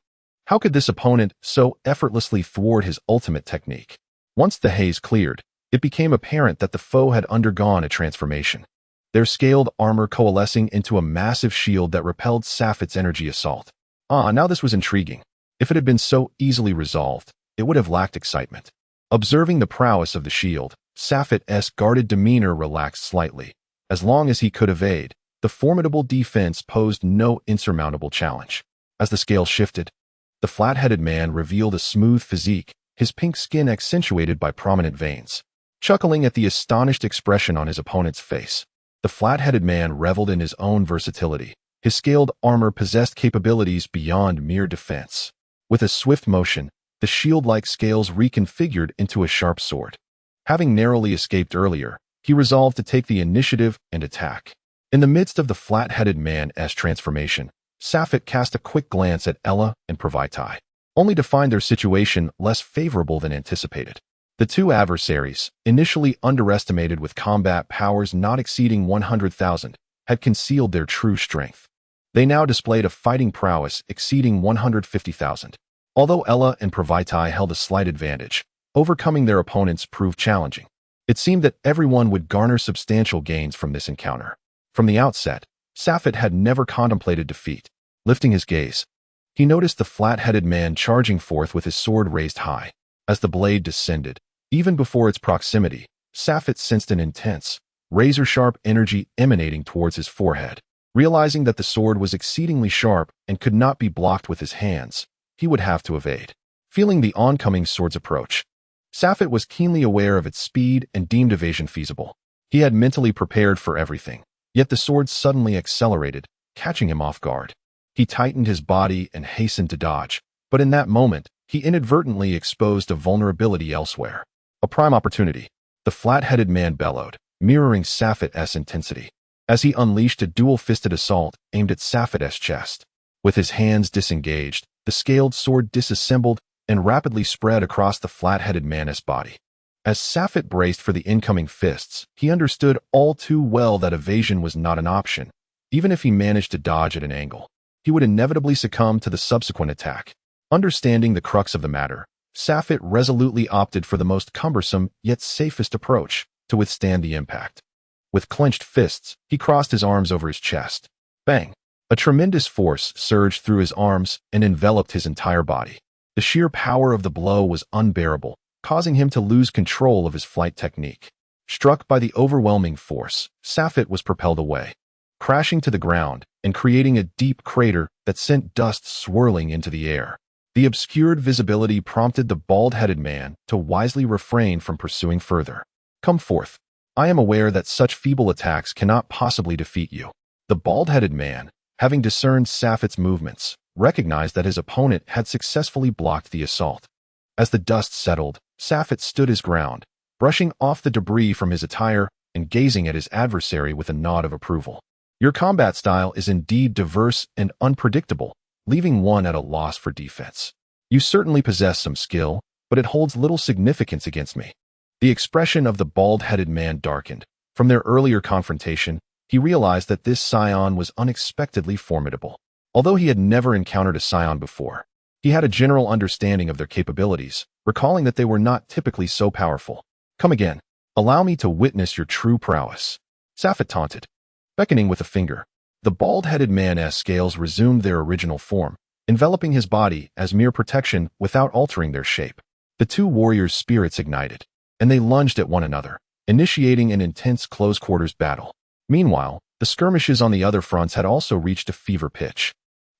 How could this opponent so effortlessly thwart his ultimate technique? Once the haze cleared, it became apparent that the foe had undergone a transformation, their scaled armor coalescing into a massive shield that repelled Safet's energy assault. Now this was intriguing. If it had been so easily resolved, it would have lacked excitement. Observing the prowess of the shield, Safet's guarded demeanor relaxed slightly. As long as he could evade, the formidable defense posed no insurmountable challenge. As the scale shifted, the flat-headed man revealed a smooth physique, his pink skin accentuated by prominent veins. Chuckling at the astonished expression on his opponent's face, the flat-headed man reveled in his own versatility. His scaled armor possessed capabilities beyond mere defense. With a swift motion, the shield-like scales reconfigured into a sharp sword. Having narrowly escaped earlier, he resolved to take the initiative and attack. In the midst of the flat-headed man's transformation, Safet cast a quick glance at Ella and Pravati, only to find their situation less favorable than anticipated. The two adversaries, initially underestimated with combat powers not exceeding 100,000, had concealed their true strength. They now displayed a fighting prowess exceeding 150,000. Although Ella and Pravaitai held a slight advantage, overcoming their opponents proved challenging. It seemed that everyone would garner substantial gains from this encounter. From the outset, Safet had never contemplated defeat. Lifting his gaze, he noticed the flat-headed man charging forth with his sword raised high. As the blade descended, even before its proximity, Safet sensed an intense, razor-sharp energy emanating towards his forehead. Realizing that the sword was exceedingly sharp and could not be blocked with his hands, he would have to evade. Feeling the oncoming sword's approach, Safet was keenly aware of its speed and deemed evasion feasible. He had mentally prepared for everything, yet the sword suddenly accelerated, catching him off guard. He tightened his body and hastened to dodge, but in that moment, he inadvertently exposed a vulnerability elsewhere. A prime opportunity, the flat-headed man bellowed, mirroring Safet's intensity, as he unleashed a dual-fisted assault aimed at Safet's chest. With his hands disengaged, the scaled sword disassembled and rapidly spread across the flat-headed man's body. As Safet braced for the incoming fists, he understood all too well that evasion was not an option. Even if he managed to dodge at an angle, he would inevitably succumb to the subsequent attack. Understanding the crux of the matter, Safet resolutely opted for the most cumbersome yet safest approach to withstand the impact. With clenched fists, he crossed his arms over his chest. Bang! A tremendous force surged through his arms and enveloped his entire body. The sheer power of the blow was unbearable, causing him to lose control of his flight technique. Struck by the overwhelming force, Safet was propelled away, crashing to the ground and creating a deep crater that sent dust swirling into the air. The obscured visibility prompted the bald-headed man to wisely refrain from pursuing further. Come forth. I am aware that such feeble attacks cannot possibly defeat you. The bald-headed man, having discerned Safet's movements, recognized that his opponent had successfully blocked the assault. As the dust settled, Safet stood his ground, brushing off the debris from his attire and gazing at his adversary with a nod of approval. Your combat style is indeed diverse and unpredictable, leaving one at a loss for defense. You certainly possess some skill, but it holds little significance against me. The expression of the bald-headed man darkened. From their earlier confrontation, he realized that this scion was unexpectedly formidable. Although he had never encountered a scion before, he had a general understanding of their capabilities, recalling that they were not typically so powerful. Come again. Allow me to witness your true prowess. Safet taunted, beckoning with a finger. The bald-headed man's scales resumed their original form, enveloping his body as mere protection without altering their shape. The two warriors' spirits ignited, and they lunged at one another, initiating an intense close-quarters battle. Meanwhile, the skirmishes on the other fronts had also reached a fever pitch.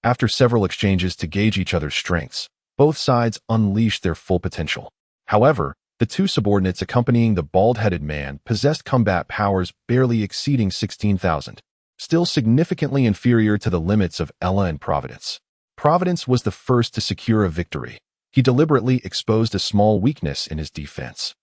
After several exchanges to gauge each other's strengths, both sides unleashed their full potential. However, the two subordinates accompanying the bald-headed man possessed combat powers barely exceeding 16,000, still significantly inferior to the limits of Ella and Providence. Providence was the first to secure a victory. He deliberately exposed a small weakness in his defense.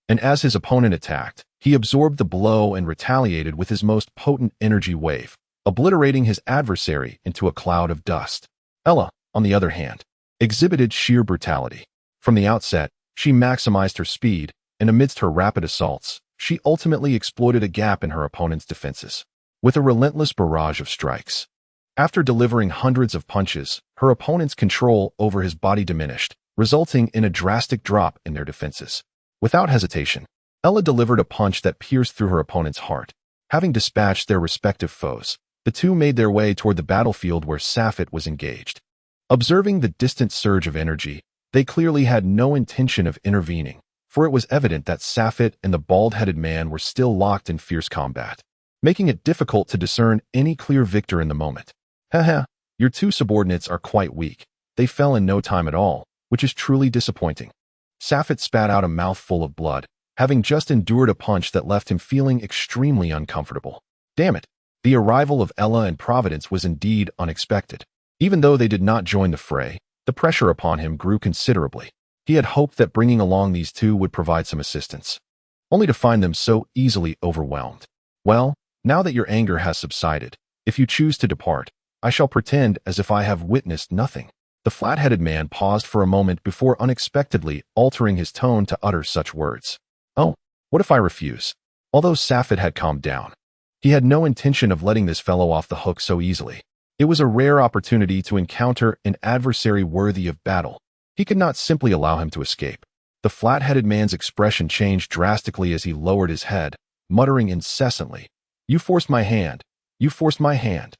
And as his opponent attacked, he absorbed the blow and retaliated with his most potent energy wave, obliterating his adversary into a cloud of dust. Ella, on the other hand, exhibited sheer brutality. From the outset, she maximized her speed, and amidst her rapid assaults, she ultimately exploited a gap in her opponent's defenses with a relentless barrage of strikes. After delivering hundreds of punches, her opponent's control over his body diminished, resulting in a drastic drop in their defenses. Without hesitation, Ella delivered a punch that pierced through her opponent's heart. Having dispatched their respective foes, the two made their way toward the battlefield where Safet was engaged. Observing the distant surge of energy, they clearly had no intention of intervening, for it was evident that Safet and the bald-headed man were still locked in fierce combat, making it difficult to discern any clear victor in the moment. Haha, your two subordinates are quite weak. They fell in no time at all, which is truly disappointing. Safet spat out a mouthful of blood, having just endured a punch that left him feeling extremely uncomfortable. Damn it, the arrival of Ella and Providence was indeed unexpected. Even though they did not join the fray, the pressure upon him grew considerably. He had hoped that bringing along these two would provide some assistance, only to find them so easily overwhelmed. Well, now that your anger has subsided, if you choose to depart, I shall pretend as if I have witnessed nothing. The flat-headed man paused for a moment before unexpectedly altering his tone to utter such words. Oh, what if I refuse? Although Safed had calmed down, he had no intention of letting this fellow off the hook so easily. It was a rare opportunity to encounter an adversary worthy of battle. He could not simply allow him to escape. The flat-headed man's expression changed drastically as he lowered his head, muttering incessantly, "You forced my hand. You forced my hand.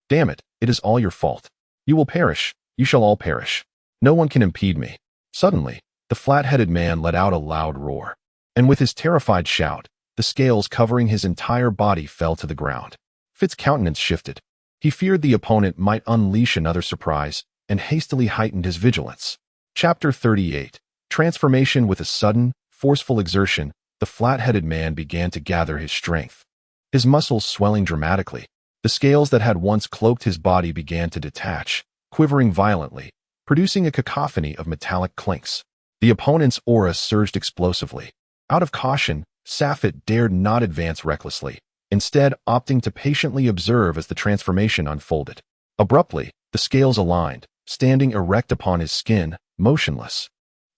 Damn it, it is all your fault. You will perish. You shall all perish. No one can impede me." Suddenly, the flat-headed man let out a loud roar. And with his terrified shout, the scales covering his entire body fell to the ground. Fit's countenance shifted. He feared the opponent might unleash another surprise and hastily heightened his vigilance. Chapter 38. Transformation. With a sudden, forceful exertion, the flat-headed man began to gather his strength. His muscles swelling dramatically, the scales that had once cloaked his body began to detach, quivering violently, producing a cacophony of metallic clinks. The opponent's aura surged explosively. Out of caution, Safed dared not advance recklessly, instead opting to patiently observe as the transformation unfolded. Abruptly, the scales aligned, standing erect upon his skin, motionless,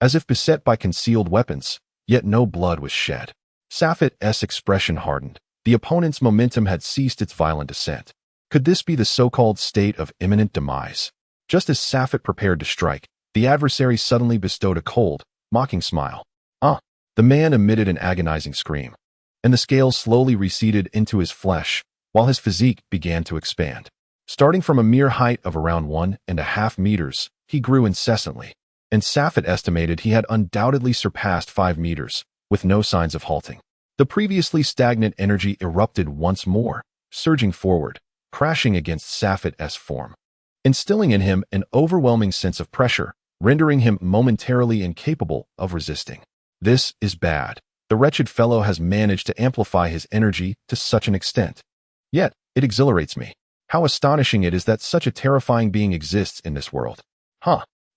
as if beset by concealed weapons, yet no blood was shed. Safed's expression hardened. The opponent's momentum had ceased its violent ascent. Could this be the so-called state of imminent demise? Just as Safed prepared to strike, the adversary suddenly bestowed a cold, mocking smile. "Ah!" The man emitted an agonizing scream, and the scales slowly receded into his flesh, while his physique began to expand. Starting from a mere height of around 1.5 meters, he grew incessantly, and Safed estimated he had undoubtedly surpassed 5 meters, with no signs of halting. The previously stagnant energy erupted once more, surging forward, crashing against Safed's form, instilling in him an overwhelming sense of pressure, rendering him momentarily incapable of resisting. This is bad. The wretched fellow has managed to amplify his energy to such an extent. Yet, it exhilarates me. How astonishing it is that such a terrifying being exists in this world.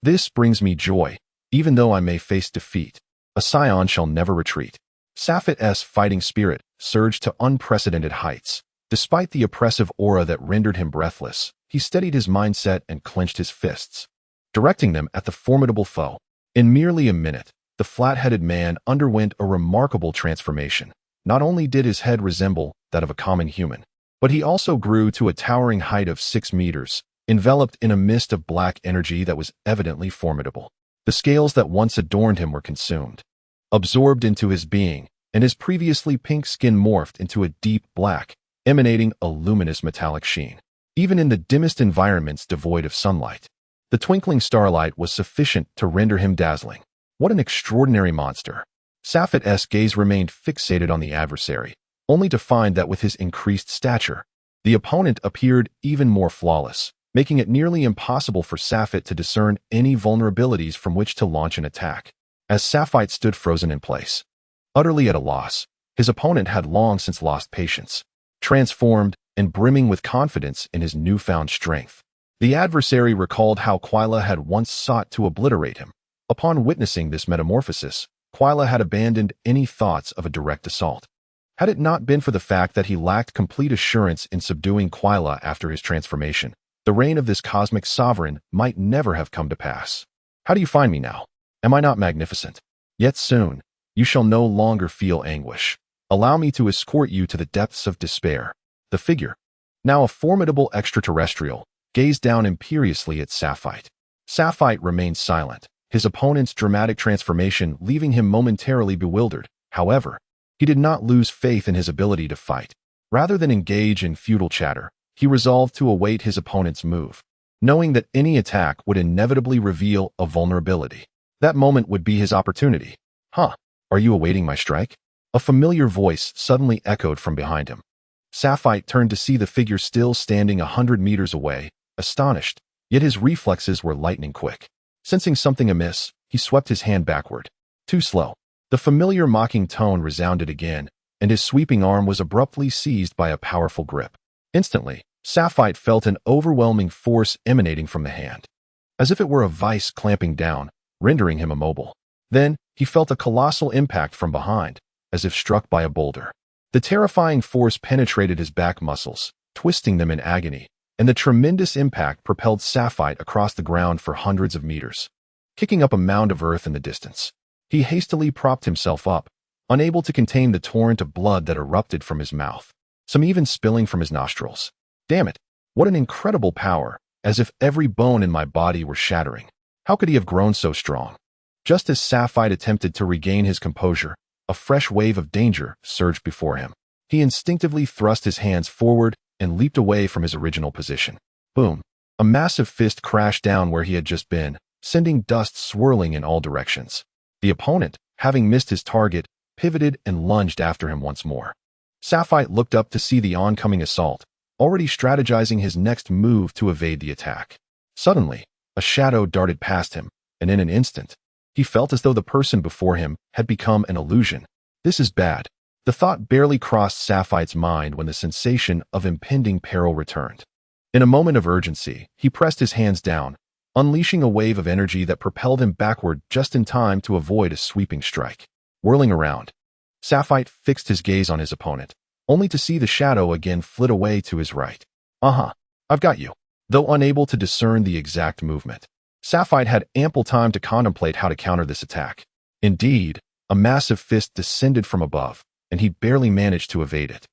This brings me joy, even though I may face defeat. A scion shall never retreat. Safed's fighting spirit surged to unprecedented heights. Despite the oppressive aura that rendered him breathless, he steadied his mindset and clenched his fists, directing them at the formidable foe. In merely a minute, the flat-headed man underwent a remarkable transformation. Not only did his head resemble that of a common human, but he also grew to a towering height of 6 meters, enveloped in a mist of black energy that was evidently formidable. The scales that once adorned him were consumed, absorbed into his being, and his previously pink skin morphed into a deep black, emanating a luminous metallic sheen. Even in the dimmest environments devoid of sunlight, the twinkling starlight was sufficient to render him dazzling. What an extraordinary monster! Safed's gaze remained fixated on the adversary, only to find that with his increased stature, the opponent appeared even more flawless, making it nearly impossible for Safed to discern any vulnerabilities from which to launch an attack. As Safed stood frozen in place, utterly at a loss, his opponent had long since lost patience. Transformed and brimming with confidence in his newfound strength, the adversary recalled how Quila had once sought to obliterate him. Upon witnessing this metamorphosis, Quila had abandoned any thoughts of a direct assault. Had it not been for the fact that he lacked complete assurance in subduing Quila after his transformation, the reign of this cosmic sovereign might never have come to pass. How do you find me now? Am I not magnificent? Yet soon, you shall no longer feel anguish. Allow me to escort you to the depths of despair. The figure, now a formidable extraterrestrial, gazed down imperiously at Safed. Safed remained silent, his opponent's dramatic transformation leaving him momentarily bewildered. However, he did not lose faith in his ability to fight. Rather than engage in futile chatter, he resolved to await his opponent's move, knowing that any attack would inevitably reveal a vulnerability. That moment would be his opportunity. Are you awaiting my strike? A familiar voice suddenly echoed from behind him. Safed turned to see the figure still standing 100 meters away, astonished, yet his reflexes were lightning quick. Sensing something amiss, he swept his hand backward. Too slow. The familiar mocking tone resounded again, and his sweeping arm was abruptly seized by a powerful grip. Instantly, Safed felt an overwhelming force emanating from the hand, as if it were a vice clamping down, rendering him immobile. Then, he felt a colossal impact from behind, as if struck by a boulder. The terrifying force penetrated his back muscles, twisting them in agony, and the tremendous impact propelled Sapphire across the ground for hundreds of meters, kicking up a mound of earth in the distance. He hastily propped himself up, unable to contain the torrent of blood that erupted from his mouth, some even spilling from his nostrils. Damn it, what an incredible power, as if every bone in my body were shattering. How could he have grown so strong? Just as Sapphire attempted to regain his composure, a fresh wave of danger surged before him. He instinctively thrust his hands forward and leaped away from his original position. Boom! A massive fist crashed down where he had just been, sending dust swirling in all directions. The opponent, having missed his target, pivoted and lunged after him once more. Sapphire looked up to see the oncoming assault, already strategizing his next move to evade the attack. Suddenly, a shadow darted past him, and in an instant, he felt as though the person before him had become an illusion. This is bad. The thought barely crossed Sapphire's mind when the sensation of impending peril returned. In a moment of urgency, he pressed his hands down, unleashing a wave of energy that propelled him backward just in time to avoid a sweeping strike. Whirling around, Sapphire fixed his gaze on his opponent, only to see the shadow again flit away to his right. I've got you. Though unable to discern the exact movement, Sapphire had ample time to contemplate how to counter this attack. Indeed, a massive fist descended from above, and he barely managed to evade it.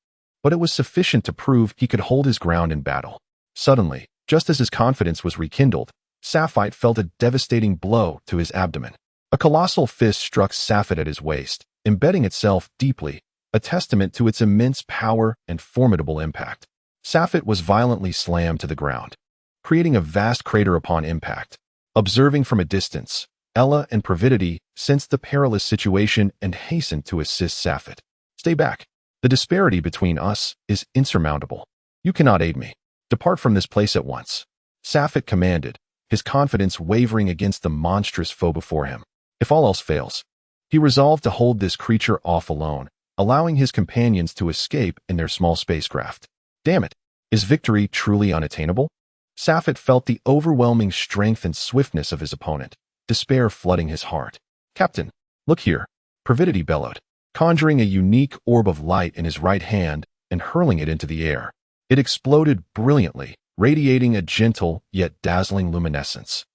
But it was sufficient to prove he could hold his ground in battle. Suddenly, just as his confidence was rekindled, Sapphire felt a devastating blow to his abdomen. A colossal fist struck Sapphire at his waist, embedding itself deeply, a testament to its immense power and formidable impact. Sapphire was violently slammed to the ground, creating a vast crater upon impact. Observing from a distance, Ella and Pravidity sensed the perilous situation and hastened to assist Sapphire. Stay back. The disparity between us is insurmountable. You cannot aid me. Depart from this place at once. Sapphire commanded, his confidence wavering against the monstrous foe before him. If all else fails, he resolved to hold this creature off alone, allowing his companions to escape in their small spacecraft. Damn it, is victory truly unattainable? Sapphire felt the overwhelming strength and swiftness of his opponent, despair flooding his heart. Captain, look here, Pravidity bellowed, conjuring a unique orb of light in his right hand and hurling it into the air. It exploded brilliantly, radiating a gentle yet dazzling luminescence,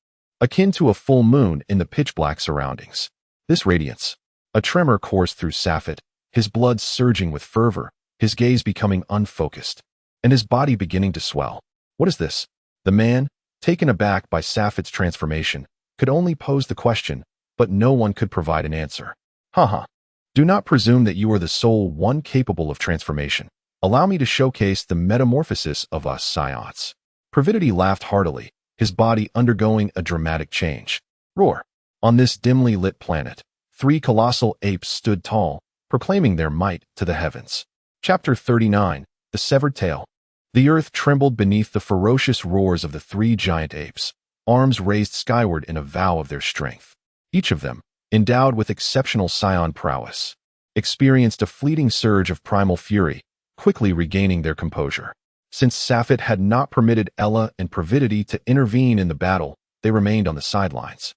akin to a full moon in the pitch-black surroundings. This radiance, a tremor coursed through Sapphire, his blood surging with fervor, his gaze becoming unfocused, and his body beginning to swell. What is this? The man, taken aback by Sapphire's transformation, could only pose the question, but no one could provide an answer. Do not presume that you are the sole one capable of transformation. Allow me to showcase the metamorphosis of us Scions. Pravidity laughed heartily, his body undergoing a dramatic change. Roar! On this dimly lit planet, 3 colossal apes stood tall, proclaiming their might to the heavens. Chapter 39, The Severed Tail. The earth trembled beneath the ferocious roars of the 3 giant apes, arms raised skyward in a vow of their strength. Each of them, endowed with exceptional scion prowess, experienced a fleeting surge of primal fury, quickly regaining their composure. Since Sapphire had not permitted Ella and Pravidity to intervene in the battle, they remained on the sidelines,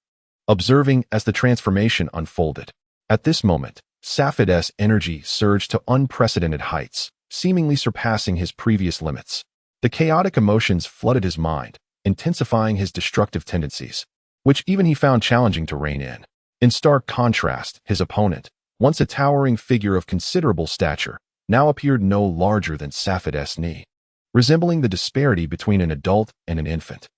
observing as the transformation unfolded. At this moment, Sapphire's energy surged to unprecedented heights, seemingly surpassing his previous limits. The chaotic emotions flooded his mind, intensifying his destructive tendencies, which even he found challenging to rein in. In stark contrast, his opponent, once a towering figure of considerable stature, now appeared no larger than Sapphire's knee, resembling the disparity between an adult and an infant.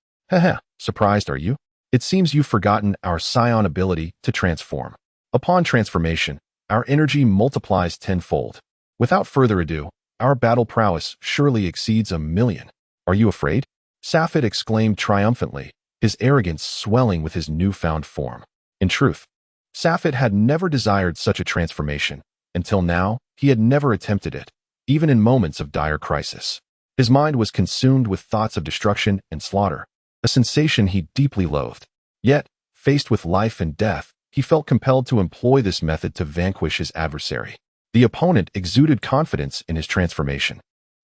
Surprised are you? It seems you've forgotten our scion ability to transform. Upon transformation, our energy multiplies tenfold. Without further ado, our battle prowess surely exceeds 1,000,000. Are you afraid? Sapphire exclaimed triumphantly, his arrogance swelling with his newfound form. In truth, Sapphire had never desired such a transformation. Until now, he had never attempted it, even in moments of dire crisis. His mind was consumed with thoughts of destruction and slaughter, a sensation he deeply loathed. Yet, faced with life and death, he felt compelled to employ this method to vanquish his adversary. The opponent exuded confidence in his transformation,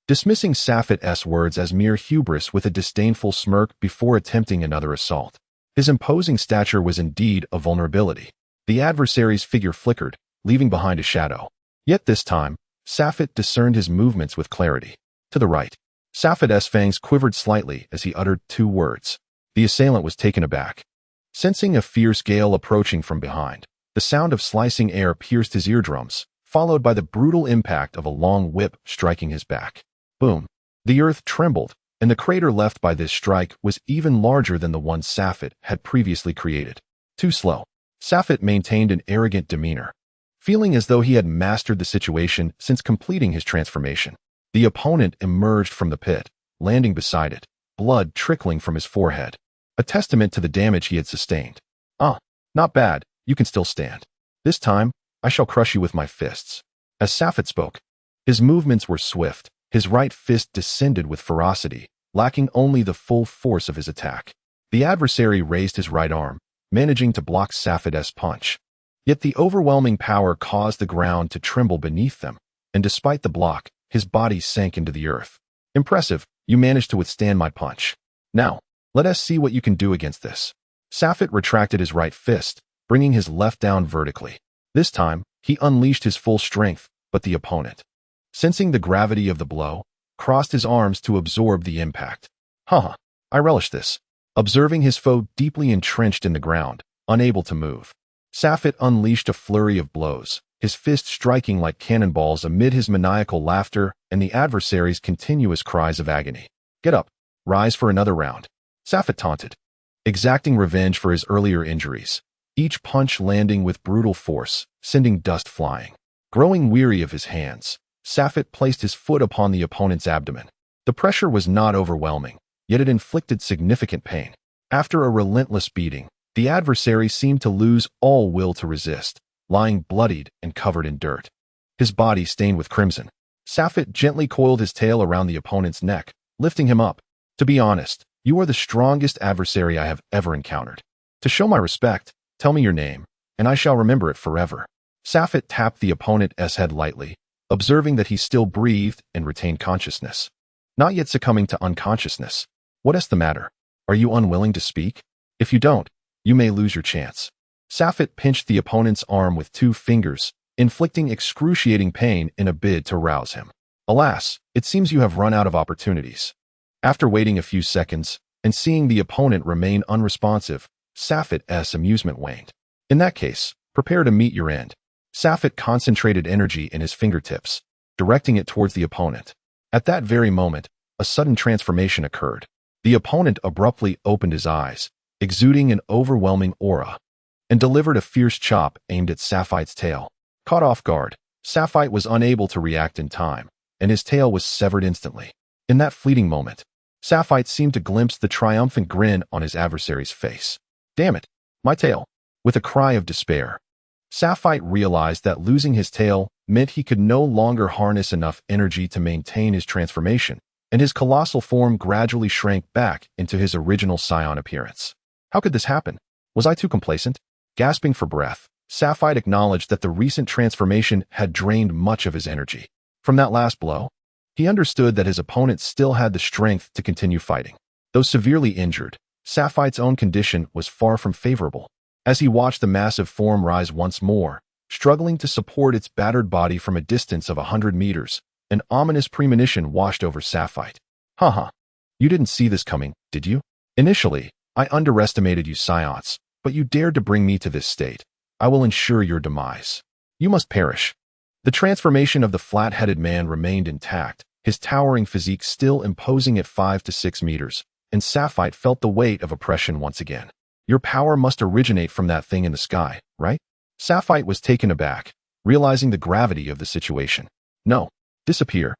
dismissing Sapphire's words as mere hubris with a disdainful smirk before attempting another assault. His imposing stature was indeed a vulnerability. The adversary's figure flickered, leaving behind a shadow. Yet this time, Sapphire discerned his movements with clarity. To the right, Safet's fangs quivered slightly as he uttered 2 words. The assailant was taken aback. Sensing a fierce gale approaching from behind, the sound of slicing air pierced his eardrums, followed by the brutal impact of a long whip striking his back. Boom! The earth trembled, and the crater left by this strike was even larger than the one Safet had previously created. Too slow. Safet maintained an arrogant demeanor, feeling as though he had mastered the situation since completing his transformation. The opponent emerged from the pit, landing beside it, blood trickling from his forehead, a testament to the damage he had sustained. "Ah, not bad, you can still stand. This time, I shall crush you with my fists." As Safet spoke, his movements were swift. His right fist descended with ferocity, lacking only the full force of his attack. The adversary raised his right arm, managing to block Safet's punch. Yet the overwhelming power caused the ground to tremble beneath them, and despite the block, his body sank into the earth. "Impressive, you managed to withstand my punch. Now, let us see what you can do against this." Safet retracted his right fist, bringing his left down vertically. This time, he unleashed his full strength, but the opponent, sensing the gravity of the blow, crossed his arms to absorb the impact. "Haha, I relish this." Observing his foe deeply entrenched in the ground, unable to move, Safet unleashed a flurry of blows, his fist striking like cannonballs amid his maniacal laughter and the adversary's continuous cries of agony. "Get up, rise for another round," Safet taunted, exacting revenge for his earlier injuries, each punch landing with brutal force, sending dust flying. Growing weary of his hands, Safet placed his foot upon the opponent's abdomen. The pressure was not overwhelming, yet it inflicted significant pain. After a relentless beating, the adversary seemed to lose all will to resist, lying bloodied and covered in dirt, his body stained with crimson. Safet gently coiled his tail around the opponent's neck, lifting him up. "To be honest, you are the strongest adversary I have ever encountered. To show my respect, tell me your name, and I shall remember it forever." Safet tapped the opponent's head lightly, observing that he still breathed and retained consciousness. Not yet succumbing to unconsciousness. "What's the matter? Are you unwilling to speak? If you don't, you may lose your chance." Safet pinched the opponent's arm with 2 fingers, inflicting excruciating pain in a bid to rouse him. "Alas, it seems you have run out of opportunities." After waiting a few seconds, and seeing the opponent remain unresponsive, Safet's amusement waned. "In that case, prepare to meet your end." Safet concentrated energy in his fingertips, directing it towards the opponent. At that very moment, a sudden transformation occurred. The opponent abruptly opened his eyes, exuding an overwhelming aura, and delivered a fierce chop aimed at Safet's tail. Caught off guard, Safet was unable to react in time, and his tail was severed instantly. In that fleeting moment, Safet seemed to glimpse the triumphant grin on his adversary's face. "Damn it, my tail!" With a cry of despair, Safet realized that losing his tail meant he could no longer harness enough energy to maintain his transformation, and his colossal form gradually shrank back into his original scion appearance. How could this happen? Was I too complacent? Gasping for breath, Safet acknowledged that the recent transformation had drained much of his energy. From that last blow, he understood that his opponent still had the strength to continue fighting. Though severely injured, Safet's own condition was far from favorable. As he watched the massive form rise once more, struggling to support its battered body from a distance of 100 meters, an ominous premonition washed over Safet. "Haha, you didn't see this coming, did you? Initially, I underestimated you scions, but you dared to bring me to this state. I will ensure your demise. You must perish." The transformation of the flat-headed man remained intact, his towering physique still imposing at 5 to 6 meters, and Safet felt the weight of oppression once again. "Your power must originate from that thing in the sky, right?" Safet was taken aback, realizing the gravity of the situation. "No, disappear."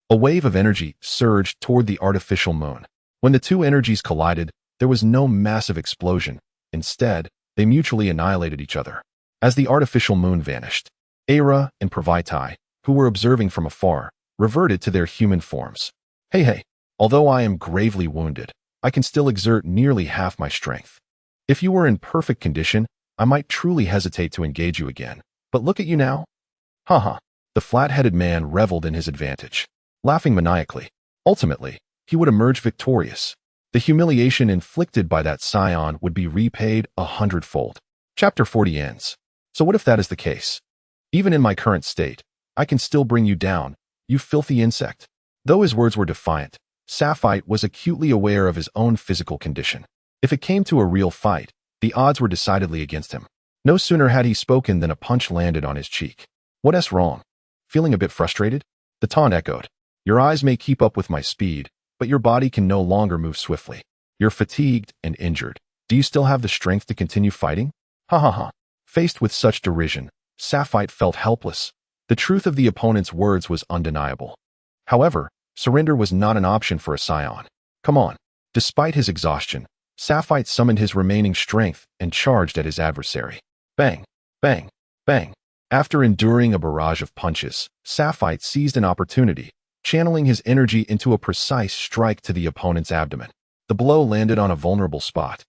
A wave of energy surged toward the artificial moon. When the 2 energies collided, there was no massive explosion. Instead, they mutually annihilated each other. As the artificial moon vanished, Aira and Pravaitai, who were observing from afar, reverted to their human forms. Hey, although I am gravely wounded, I can still exert nearly half my strength. If you were in perfect condition, I might truly hesitate to engage you again. But look at you now." Haha. The flat-headed man reveled in his advantage, laughing maniacally. Ultimately, he would emerge victorious. The humiliation inflicted by that scion would be repaid 100-fold. Chapter 40 ends. So what if that is the case? Even in my current state, I can still bring you down, you filthy insect. Though his words were defiant, Sapphire was acutely aware of his own physical condition. If it came to a real fight, the odds were decidedly against him. No sooner had he spoken than a punch landed on his cheek. What's wrong? Feeling a bit frustrated? The taunt echoed. Your eyes may keep up with my speed, but your body can no longer move swiftly. You're fatigued and injured. Do you still have the strength to continue fighting? Ha ha ha. Faced with such derision, Sapphire felt helpless. The truth of the opponent's words was undeniable. However, surrender was not an option for a scion. Come on. Despite his exhaustion, Sapphire summoned his remaining strength and charged at his adversary. Bang, bang, bang. After enduring a barrage of punches, Sapphire seized an opportunity, channeling his energy into a precise strike to the opponent's abdomen. The blow landed on a vulnerable spot,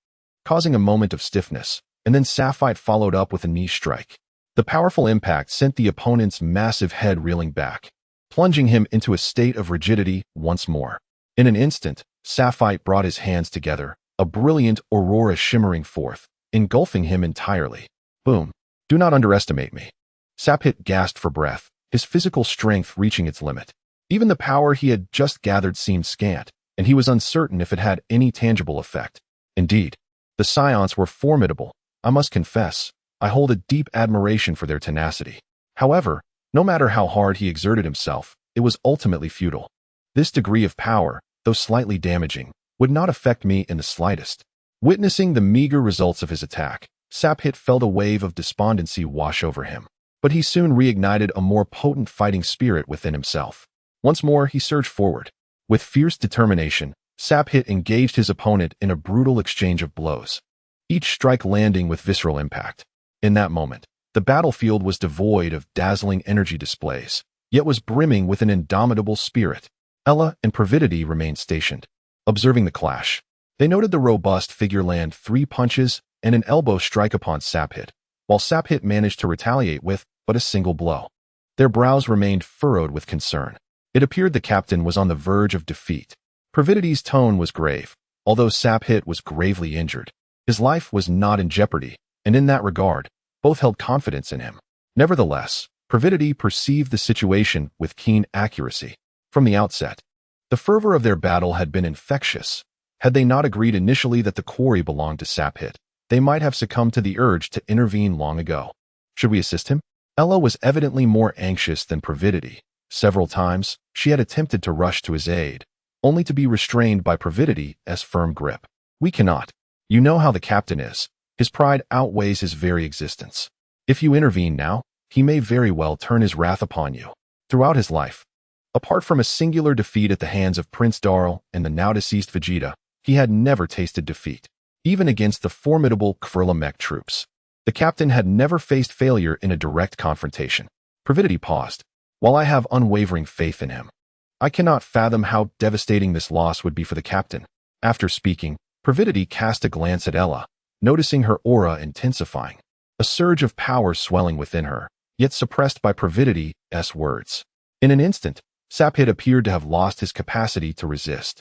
causing a moment of stiffness, and then Sapphire followed up with a knee strike. The powerful impact sent the opponent's massive head reeling back, plunging him into a state of rigidity once more. In an instant, Sapphire brought his hands together, a brilliant aurora shimmering forth, engulfing him entirely. Boom. Do not underestimate me. Sapphire gasped for breath, his physical strength reaching its limit. Even the power he had just gathered seemed scant, and he was uncertain if it had any tangible effect. Indeed, the Scions were formidable. I must confess, I hold a deep admiration for their tenacity. However, no matter how hard he exerted himself, it was ultimately futile. This degree of power, though slightly damaging, would not affect me in the slightest. Witnessing the meager results of his attack, Sapphire felt a wave of despondency wash over him. But he soon reignited a more potent fighting spirit within himself. Once more, he surged forward. With fierce determination, Sapphire engaged his opponent in a brutal exchange of blows, each strike landing with visceral impact. In that moment, the battlefield was devoid of dazzling energy displays, yet was brimming with an indomitable spirit. Ella and Pravidity remained stationed, observing the clash. They noted the robust figure land 3 punches and an elbow strike upon Sapphire, while Sapphire managed to retaliate with but a single blow. Their brows remained furrowed with concern. It appeared the captain was on the verge of defeat. Pravidity's tone was grave, although Sapphire was gravely injured. His life was not in jeopardy, and in that regard, both held confidence in him. Nevertheless, Pravidity perceived the situation with keen accuracy. From the outset, the fervor of their battle had been infectious. Had they not agreed initially that the quarry belonged to Sapphire, they might have succumbed to the urge to intervene long ago. Should we assist him? Ella was evidently more anxious than Pravidity. Several times, she had attempted to rush to his aid, only to be restrained by Pravidity's firm grip. We cannot. You know how the captain is. His pride outweighs his very existence. If you intervene now, he may very well turn his wrath upon you. Throughout his life, apart from a singular defeat at the hands of Prince Darl and the now-deceased Vegeta, he had never tasted defeat, even against the formidable Krilla mech troops. The captain had never faced failure in a direct confrontation. Pravidity paused. While I have unwavering faith in him, I cannot fathom how devastating this loss would be for the captain. After speaking, Pravidity cast a glance at Ella, noticing her aura intensifying, a surge of power swelling within her, yet suppressed by Pravidity's words. In an instant, Sapphire appeared to have lost his capacity to resist.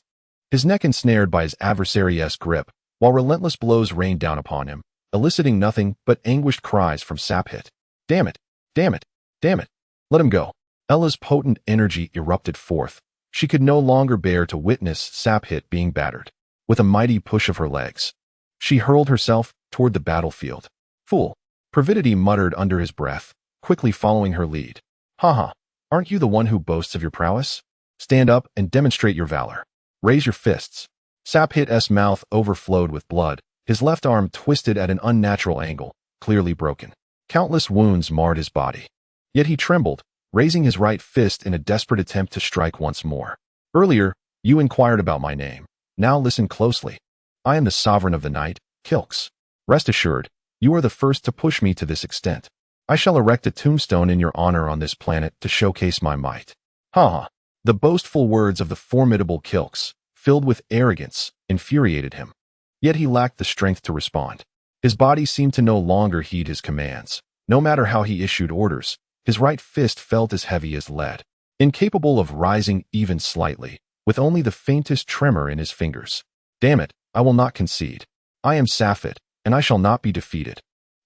His neck ensnared by his adversary's grip, while relentless blows rained down upon him, eliciting nothing but anguished cries from Sapphire. Damn it! Damn it! Damn it! Let him go! Ella's potent energy erupted forth. She could no longer bear to witness Sapphire being battered. With a mighty push of her legs, she hurled herself toward the battlefield. Fool! Pravidity muttered under his breath, quickly following her lead. Ha! Aren't you the one who boasts of your prowess? Stand up and demonstrate your valor. Raise your fists. Sapphire's mouth overflowed with blood, his left arm twisted at an unnatural angle, clearly broken. Countless wounds marred his body. Yet he trembled, raising his right fist in a desperate attempt to strike once more. Earlier, you inquired about my name. Now listen closely. I am the sovereign of the night, Kilx. Rest assured, you are the first to push me to this extent. I shall erect a tombstone in your honor on this planet to showcase my might. Ha! The boastful words of the formidable Kilx, filled with arrogance, infuriated him. Yet he lacked the strength to respond. His body seemed to no longer heed his commands. No matter how he issued orders, his right fist felt as heavy as lead, incapable of rising even slightly, with only the faintest tremor in his fingers. Damn it, I will not concede. I am Sapphire, and I shall not be defeated.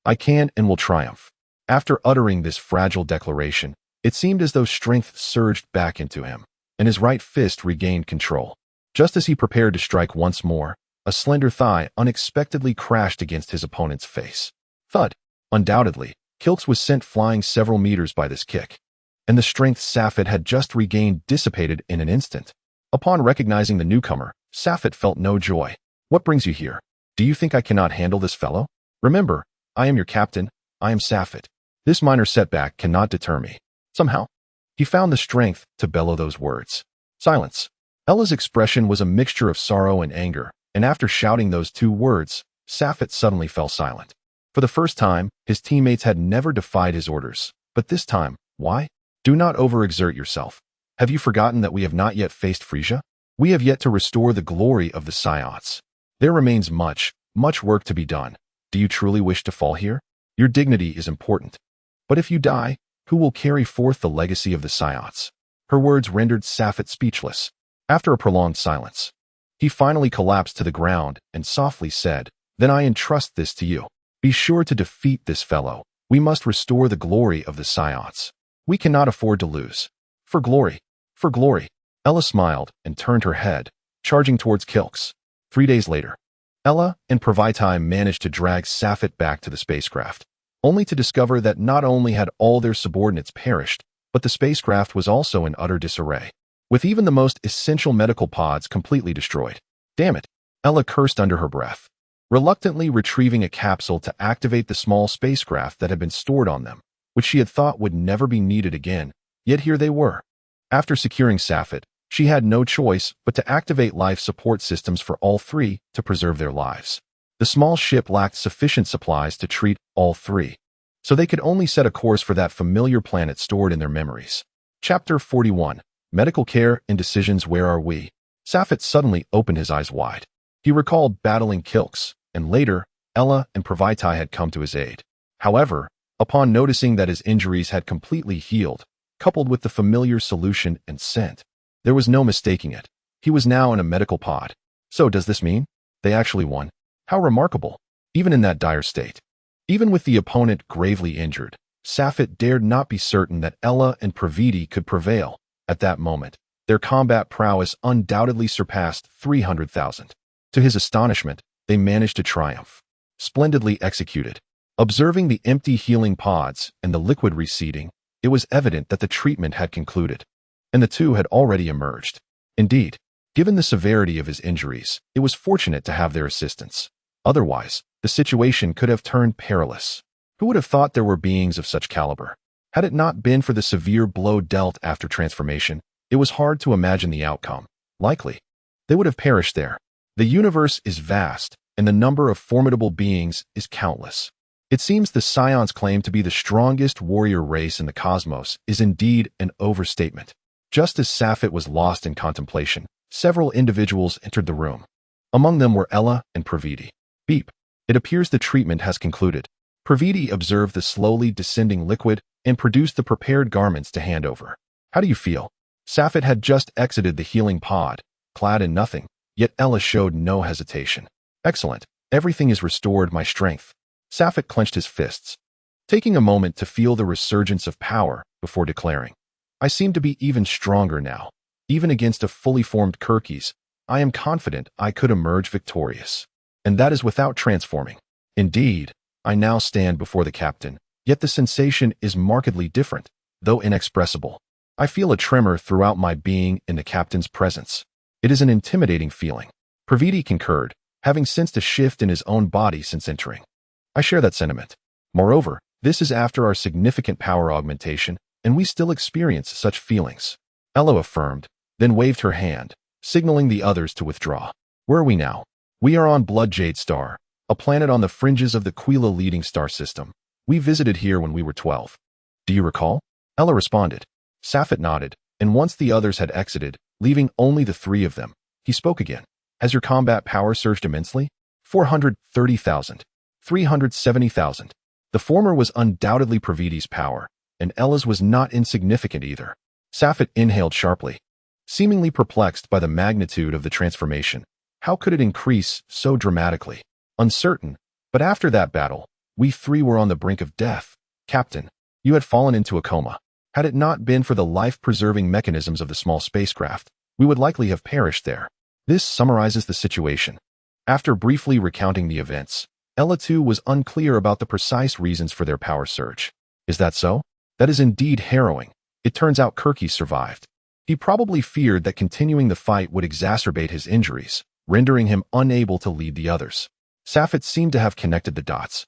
I can and will triumph. After uttering this fragile declaration, it seemed as though strength surged back into him, and his right fist regained control. Just as he prepared to strike once more, a slender thigh unexpectedly crashed against his opponent's face. Thud. Undoubtedly, Kilks was sent flying several meters by this kick, and the strength Safet had just regained dissipated in an instant. Upon recognizing the newcomer, Safet felt no joy. What brings you here? Do you think I cannot handle this fellow? Remember, I am your captain, I am Safet. This minor setback cannot deter me. Somehow, he found the strength to bellow those words. Silence. Ella's expression was a mixture of sorrow and anger, and after shouting those two words, Safet suddenly fell silent. For the first time, his teammates had never defied his orders. But this time, why? Do not overexert yourself. Have you forgotten that we have not yet faced Frieza? We have yet to restore the glory of the Psyots. There remains much work to be done. Do you truly wish to fall here? Your dignity is important. But if you die, who will carry forth the legacy of the Psyots? Her words rendered Safet speechless. After a prolonged silence, he finally collapsed to the ground and softly said, "Then I entrust this to you. Be sure to defeat this fellow. We must restore the glory of the Psyots. We cannot afford to lose. For glory. For glory." Ella smiled and turned her head, charging towards Kilks. 3 days later, Ella and Pravaitai managed to drag Safet back to the spacecraft, only to discover that not only had all their subordinates perished, but the spacecraft was also in utter disarray, with even the most essential medical pods completely destroyed. Damn it, Ella cursed under her breath, reluctantly retrieving a capsule to activate the small spacecraft that had been stored on them, which she had thought would never be needed again, yet here they were. After securing Safet, she had no choice but to activate life support systems for all three to preserve their lives. The small ship lacked sufficient supplies to treat all three, so they could only set a course for that familiar planet stored in their memories. Chapter 41. Medical Care and Decisions. Where are we? Safet suddenly opened his eyes wide. He recalled battling Kilks, and later, Ella and Pravaitai had come to his aid. However, upon noticing that his injuries had completely healed, coupled with the familiar solution and scent, there was no mistaking it. He was now in a medical pod. So does this mean they actually won? How remarkable, even in that dire state. Even with the opponent gravely injured, Safet dared not be certain that Ella and Praviti could prevail. At that moment, their combat prowess undoubtedly surpassed 300,000. To his astonishment, they managed to triumph. Splendidly executed. Observing the empty healing pods and the liquid receding, it was evident that the treatment had concluded, and the two had already emerged. Indeed, given the severity of his injuries, it was fortunate to have their assistance. Otherwise, the situation could have turned perilous. Who would have thought there were beings of such caliber? Had it not been for the severe blow dealt after transformation, it was hard to imagine the outcome. Likely, they would have perished there. The universe is vast, and the number of formidable beings is countless. It seems the Scion's claim to be the strongest warrior race in the cosmos is indeed an overstatement. Just as Safet was lost in contemplation, several individuals entered the room. Among them were Ella and Praviti. Beep. It appears the treatment has concluded. Praviti observed the slowly descending liquid and produced the prepared garments to hand over. How do you feel? Safet had just exited the healing pod, clad in nothing, yet Ella showed no hesitation. Excellent. Everything is restored my strength. Safet clenched his fists, taking a moment to feel the resurgence of power before declaring, I seem to be even stronger now. Even against a fully formed Kirkis, I am confident I could emerge victorious. And that is without transforming. Indeed, I now stand before the captain, yet the sensation is markedly different, though inexpressible. I feel a tremor throughout my being in the captain's presence. It is an intimidating feeling. Praviti concurred, having sensed a shift in his own body since entering. I share that sentiment. Moreover, this is after our significant power augmentation, and we still experience such feelings. Ella affirmed, then waved her hand, signaling the others to withdraw. Where are we now? We are on Blood Jade Star, a planet on the fringes of the Quila leading star system. We visited here when we were 12. Do you recall? Ella responded. Safet nodded, and once the others had exited, leaving only the three of them, he spoke again. Has your combat power surged immensely? 430,000. 370,000. The former was undoubtedly Praviti's power, and Ella's was not insignificant either. Safet inhaled sharply, seemingly perplexed by the magnitude of the transformation. How could it increase so dramatically? Uncertain, but after that battle, we three were on the brink of death. Captain, you had fallen into a coma. Had it not been for the life-preserving mechanisms of the small spacecraft, we would likely have perished there. This summarizes the situation. After briefly recounting the events, Ella too was unclear about the precise reasons for their power surge. Is that so? That is indeed harrowing. It turns out Kirky survived. He probably feared that continuing the fight would exacerbate his injuries, rendering him unable to lead the others. Safet seemed to have connected the dots.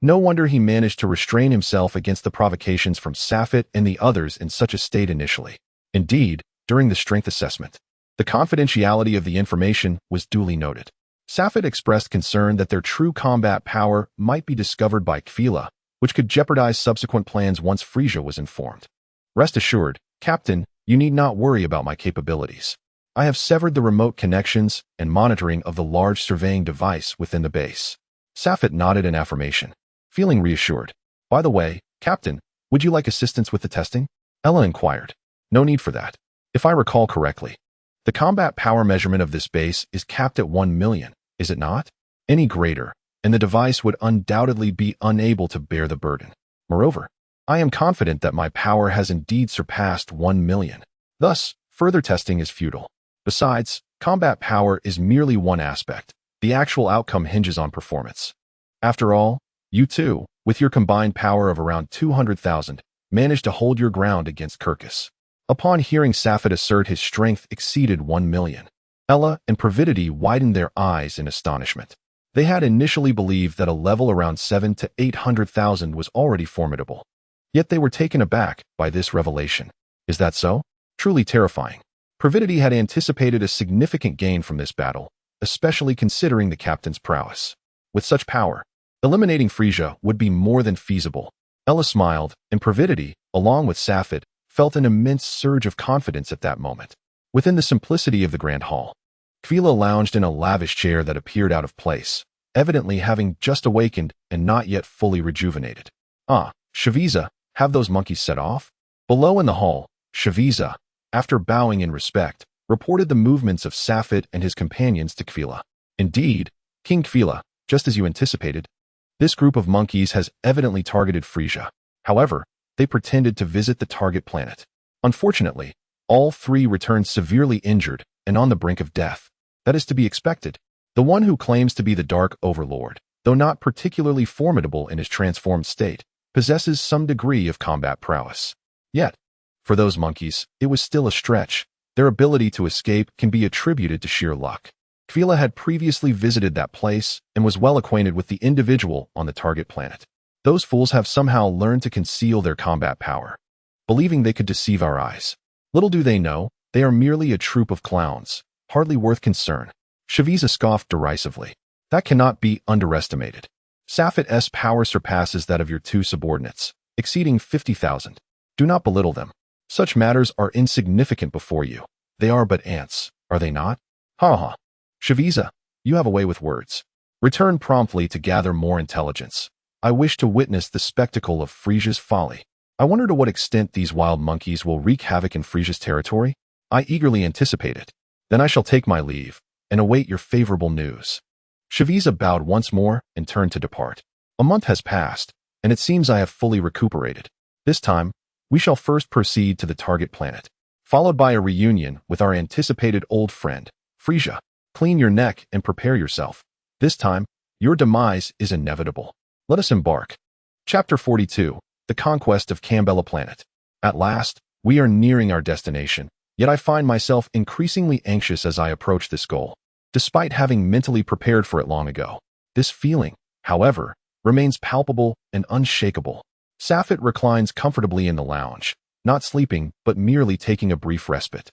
No wonder he managed to restrain himself against the provocations from Safet and the others in such a state initially. Indeed, during the strength assessment, the confidentiality of the information was duly noted. Safet expressed concern that their true combat power might be discovered by Kfila, which could jeopardize subsequent plans once Frieza was informed. Rest assured, Captain, you need not worry about my capabilities. I have severed the remote connections and monitoring of the large surveying device within the base. Safet nodded in affirmation, feeling reassured. By the way, Captain, would you like assistance with the testing? Ella inquired. No need for that. If I recall correctly, the combat power measurement of this base is capped at 1 million, is it not? Any greater, and the device would undoubtedly be unable to bear the burden. Moreover, I am confident that my power has indeed surpassed 1 million. Thus, further testing is futile. Besides, combat power is merely one aspect. The actual outcome hinges on performance. After all, you too, with your combined power of around 200,000, managed to hold your ground against Kirkus. Upon hearing Safet assert his strength exceeded 1 million, Ella and Pravidity widened their eyes in astonishment. They had initially believed that a level around 7 to 800,000 was already formidable. Yet they were taken aback by this revelation. Is that so? Truly terrifying. Pravidity had anticipated a significant gain from this battle, especially considering the captain's prowess. With such power, eliminating Frieza would be more than feasible. Ella smiled, and Pravidity, along with Safet, felt an immense surge of confidence at that moment. Within the simplicity of the Grand Hall, Kfila lounged in a lavish chair that appeared out of place, evidently having just awakened and not yet fully rejuvenated. Ah, Shaviza, have those monkeys set off? Below in the hall, Shaviza, after bowing in respect, reported the movements of Safet and his companions to Kfila. Indeed, King Kfila, just as you anticipated, this group of monkeys has evidently targeted Frieza. However, they pretended to visit the target planet. Unfortunately, all three returned severely injured and on the brink of death. That is to be expected. The one who claims to be the Dark Overlord, though not particularly formidable in his transformed state, possesses some degree of combat prowess. Yet, for those monkeys, it was still a stretch. Their ability to escape can be attributed to sheer luck. Kfila had previously visited that place and was well acquainted with the individual on the target planet. Those fools have somehow learned to conceal their combat power, believing they could deceive our eyes. Little do they know, they are merely a troop of clowns, hardly worth concern. Shaviza scoffed derisively. That cannot be underestimated. Safet's power surpasses that of your two subordinates, exceeding 50,000. Do not belittle them. Such matters are insignificant before you. They are but ants, are they not? Ha ha. Shaviza, you have a way with words. Return promptly to gather more intelligence. I wish to witness the spectacle of Frieza's folly. I wonder to what extent these wild monkeys will wreak havoc in Frieza's territory. I eagerly anticipate it. Then I shall take my leave and await your favorable news. Shaviza bowed once more and turned to depart. A month has passed, and it seems I have fully recuperated. This time, we shall first proceed to the target planet, followed by a reunion with our anticipated old friend, Frieza. Clean your neck and prepare yourself. This time, your demise is inevitable. Let us embark. Chapter 42, The Conquest of Cambella Planet. At last, we are nearing our destination, yet I find myself increasingly anxious as I approach this goal. Despite having mentally prepared for it long ago, this feeling, however, remains palpable and unshakable. Safet reclines comfortably in the lounge, not sleeping but merely taking a brief respite.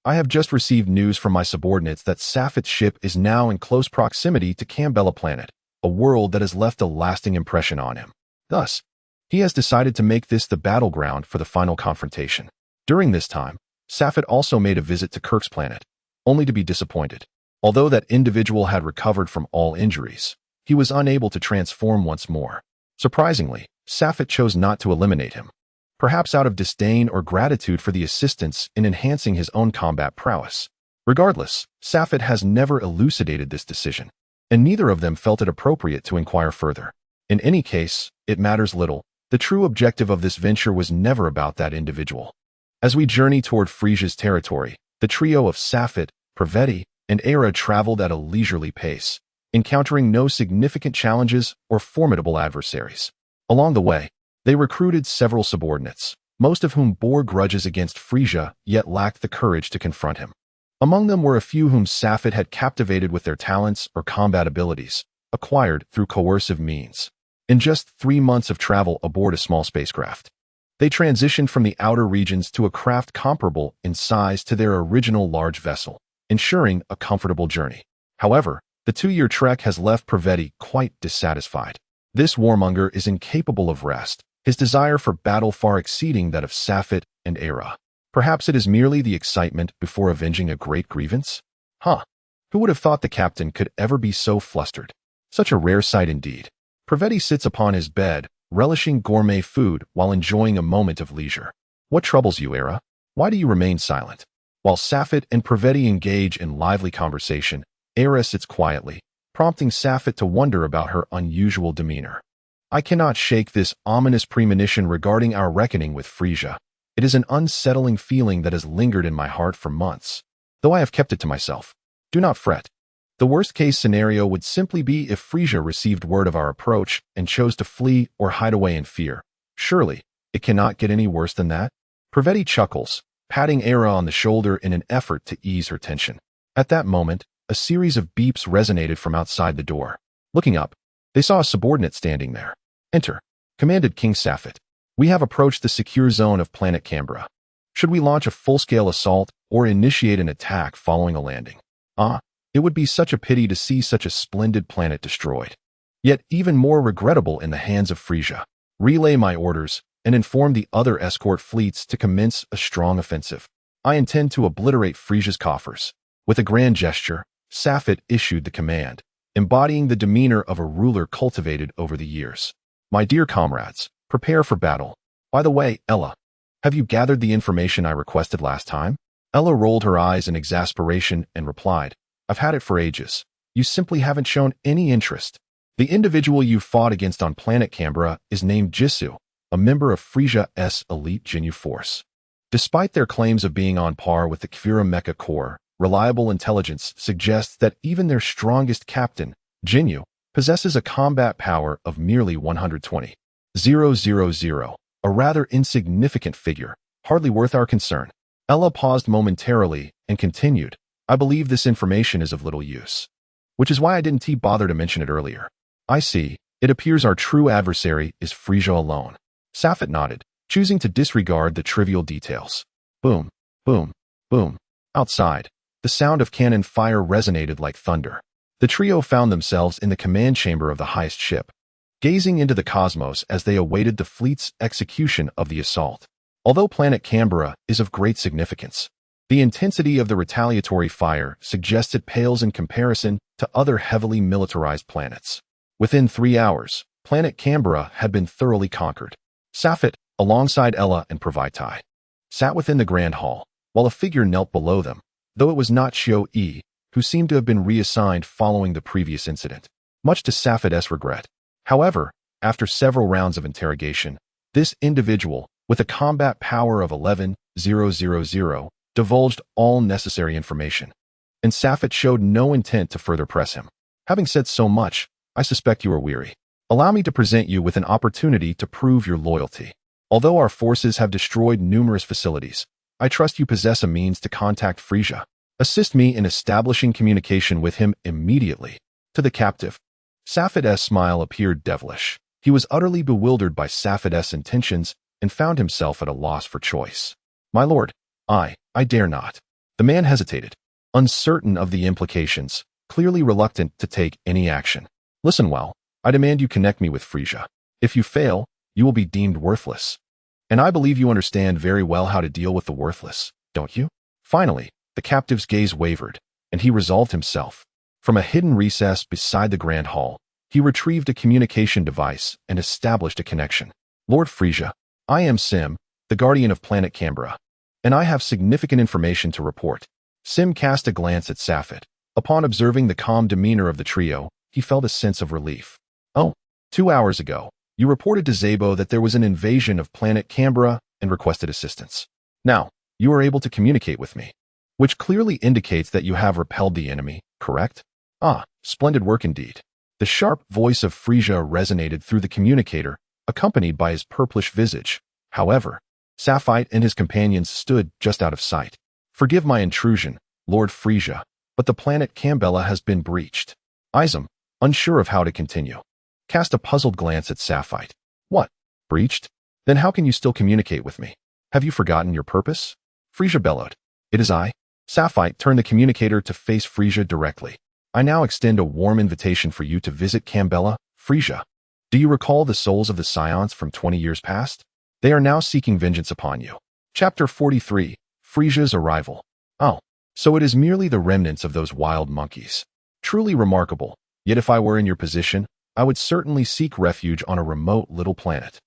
I have just received news from my subordinates that Safet's ship is now in close proximity to Cambella Planet, a world that has left a lasting impression on him. Thus, he has decided to make this the battleground for the final confrontation. During this time, Safet also made a visit to Kirk's planet, only to be disappointed. Although that individual had recovered from all injuries, he was unable to transform once more. Surprisingly, Safet chose not to eliminate him, perhaps out of disdain or gratitude for the assistance in enhancing his own combat prowess. Regardless, Safet has never elucidated this decision, and neither of them felt it appropriate to inquire further. In any case, it matters little. The true objective of this venture was never about that individual. As we journey toward Frieza's territory, the trio of Safet, Praveti, and Era traveled at a leisurely pace, encountering no significant challenges or formidable adversaries. Along the way, they recruited several subordinates, most of whom bore grudges against Frieza yet lacked the courage to confront him. Among them were a few whom Safed had captivated with their talents or combat abilities, acquired through coercive means. In just 3 months of travel aboard a small spacecraft, they transitioned from the outer regions to a craft comparable in size to their original large vessel, ensuring a comfortable journey. However, the 2-year trek has left Praveti quite dissatisfied. This warmonger is incapable of rest, his desire for battle far exceeding that of Safed and Era. Perhaps it is merely the excitement before avenging a great grievance? Who would have thought the captain could ever be so flustered? Such a rare sight indeed. Praveti sits upon his bed, relishing gourmet food while enjoying a moment of leisure. What troubles you, Era? Why do you remain silent? While Safed and Praveti engage in lively conversation, Era sits quietly, prompting Safed to wonder about her unusual demeanor. I cannot shake this ominous premonition regarding our reckoning with Frieza. It is an unsettling feeling that has lingered in my heart for months, though I have kept it to myself. Do not fret. The worst-case scenario would simply be if Frieza received word of our approach and chose to flee or hide away in fear. Surely, it cannot get any worse than that? Praveti chuckles, patting Era on the shoulder in an effort to ease her tension. At that moment, a series of beeps resonated from outside the door. Looking up, they saw a subordinate standing there. Enter, commanded King Safed. We have approached the secure zone of planet Canberra. Should we launch a full-scale assault or initiate an attack following a landing? It would be such a pity to see such a splendid planet destroyed. Yet even more regrettable in the hands of Frieza. Relay my orders and inform the other escort fleets to commence a strong offensive. I intend to obliterate Frieza's coffers. With a grand gesture, Safed issued the command, embodying the demeanor of a ruler cultivated over the years. My dear comrades, prepare for battle. By the way, Ella, have you gathered the information I requested last time? Ella rolled her eyes in exasperation and replied, I've had it for ages. You simply haven't shown any interest. The individual you fought against on planet Canberra is named Jisoo, a member of Frieza's elite Jinyu force. Despite their claims of being on par with the Kvira Mecha Corps, reliable intelligence suggests that even their strongest captain, Jinyu, possesses a combat power of merely 120. 000, a rather insignificant figure, hardly worth our concern. Ella paused momentarily and continued, I believe this information is of little use. Which is why I didn't bother to mention it earlier. I see. It appears our true adversary is Frieza alone. Safed nodded, choosing to disregard the trivial details. Boom, boom, boom. Outside, the sound of cannon fire resonated like thunder. The trio found themselves in the command chamber of the heist ship, gazing into the cosmos as they awaited the fleet's execution of the assault. Although planet Canberra is of great significance, the intensity of the retaliatory fire suggests it pales in comparison to other heavily militarized planets. Within 3 hours, planet Canberra had been thoroughly conquered. Safed, alongside Ella and Praveti, sat within the grand hall, while a figure knelt below them, though it was not Xiao-Yi, who seemed to have been reassigned following the previous incident, much to Safed's regret. However, after several rounds of interrogation, this individual, with a combat power of 11,000, divulged all necessary information, and Safed showed no intent to further press him. Having said so much, I suspect you are weary. Allow me to present you with an opportunity to prove your loyalty. Although our forces have destroyed numerous facilities, I trust you possess a means to contact Frieza. Assist me in establishing communication with him immediately. To the captive. Safed's smile appeared devilish. He was utterly bewildered by Safed's intentions and found himself at a loss for choice. My lord, I dare not. The man hesitated, uncertain of the implications, clearly reluctant to take any action. Listen well, I demand you connect me with Frieza. If you fail, you will be deemed worthless. And I believe you understand very well how to deal with the worthless, don't you? Finally, the captive's gaze wavered, and he resolved himself. From a hidden recess beside the grand hall, he retrieved a communication device and established a connection. Lord Frieza, I am Sim, the guardian of planet Canberra, and I have significant information to report. Sim cast a glance at Safed. Upon observing the calm demeanor of the trio, he felt a sense of relief. Oh, 2 hours ago, you reported to Zabo that there was an invasion of planet Canberra and requested assistance. Now, you are able to communicate with me. which clearly indicates that you have repelled the enemy, correct? Ah, splendid work indeed. The sharp voice of Frieza resonated through the communicator, accompanied by his purplish visage. However, Sapphire and his companions stood just out of sight. Forgive my intrusion, Lord Frieza, but the planet Cambella has been breached. Izum, unsure of how to continue, cast a puzzled glance at Sapphire. What? Breached? Then how can you still communicate with me? Have you forgotten your purpose? Frieza bellowed. It is I. Sapphire turned the communicator to face Frieza directly. I now extend a warm invitation for you to visit Cambella, Frieza. Do you recall the souls of the Scions from 20 years past? They are now seeking vengeance upon you. Chapter 43, Frieza's Arrival. Oh, so it is merely the remnants of those wild monkeys. Truly remarkable, yet if I were in your position, I would certainly seek refuge on a remote little planet.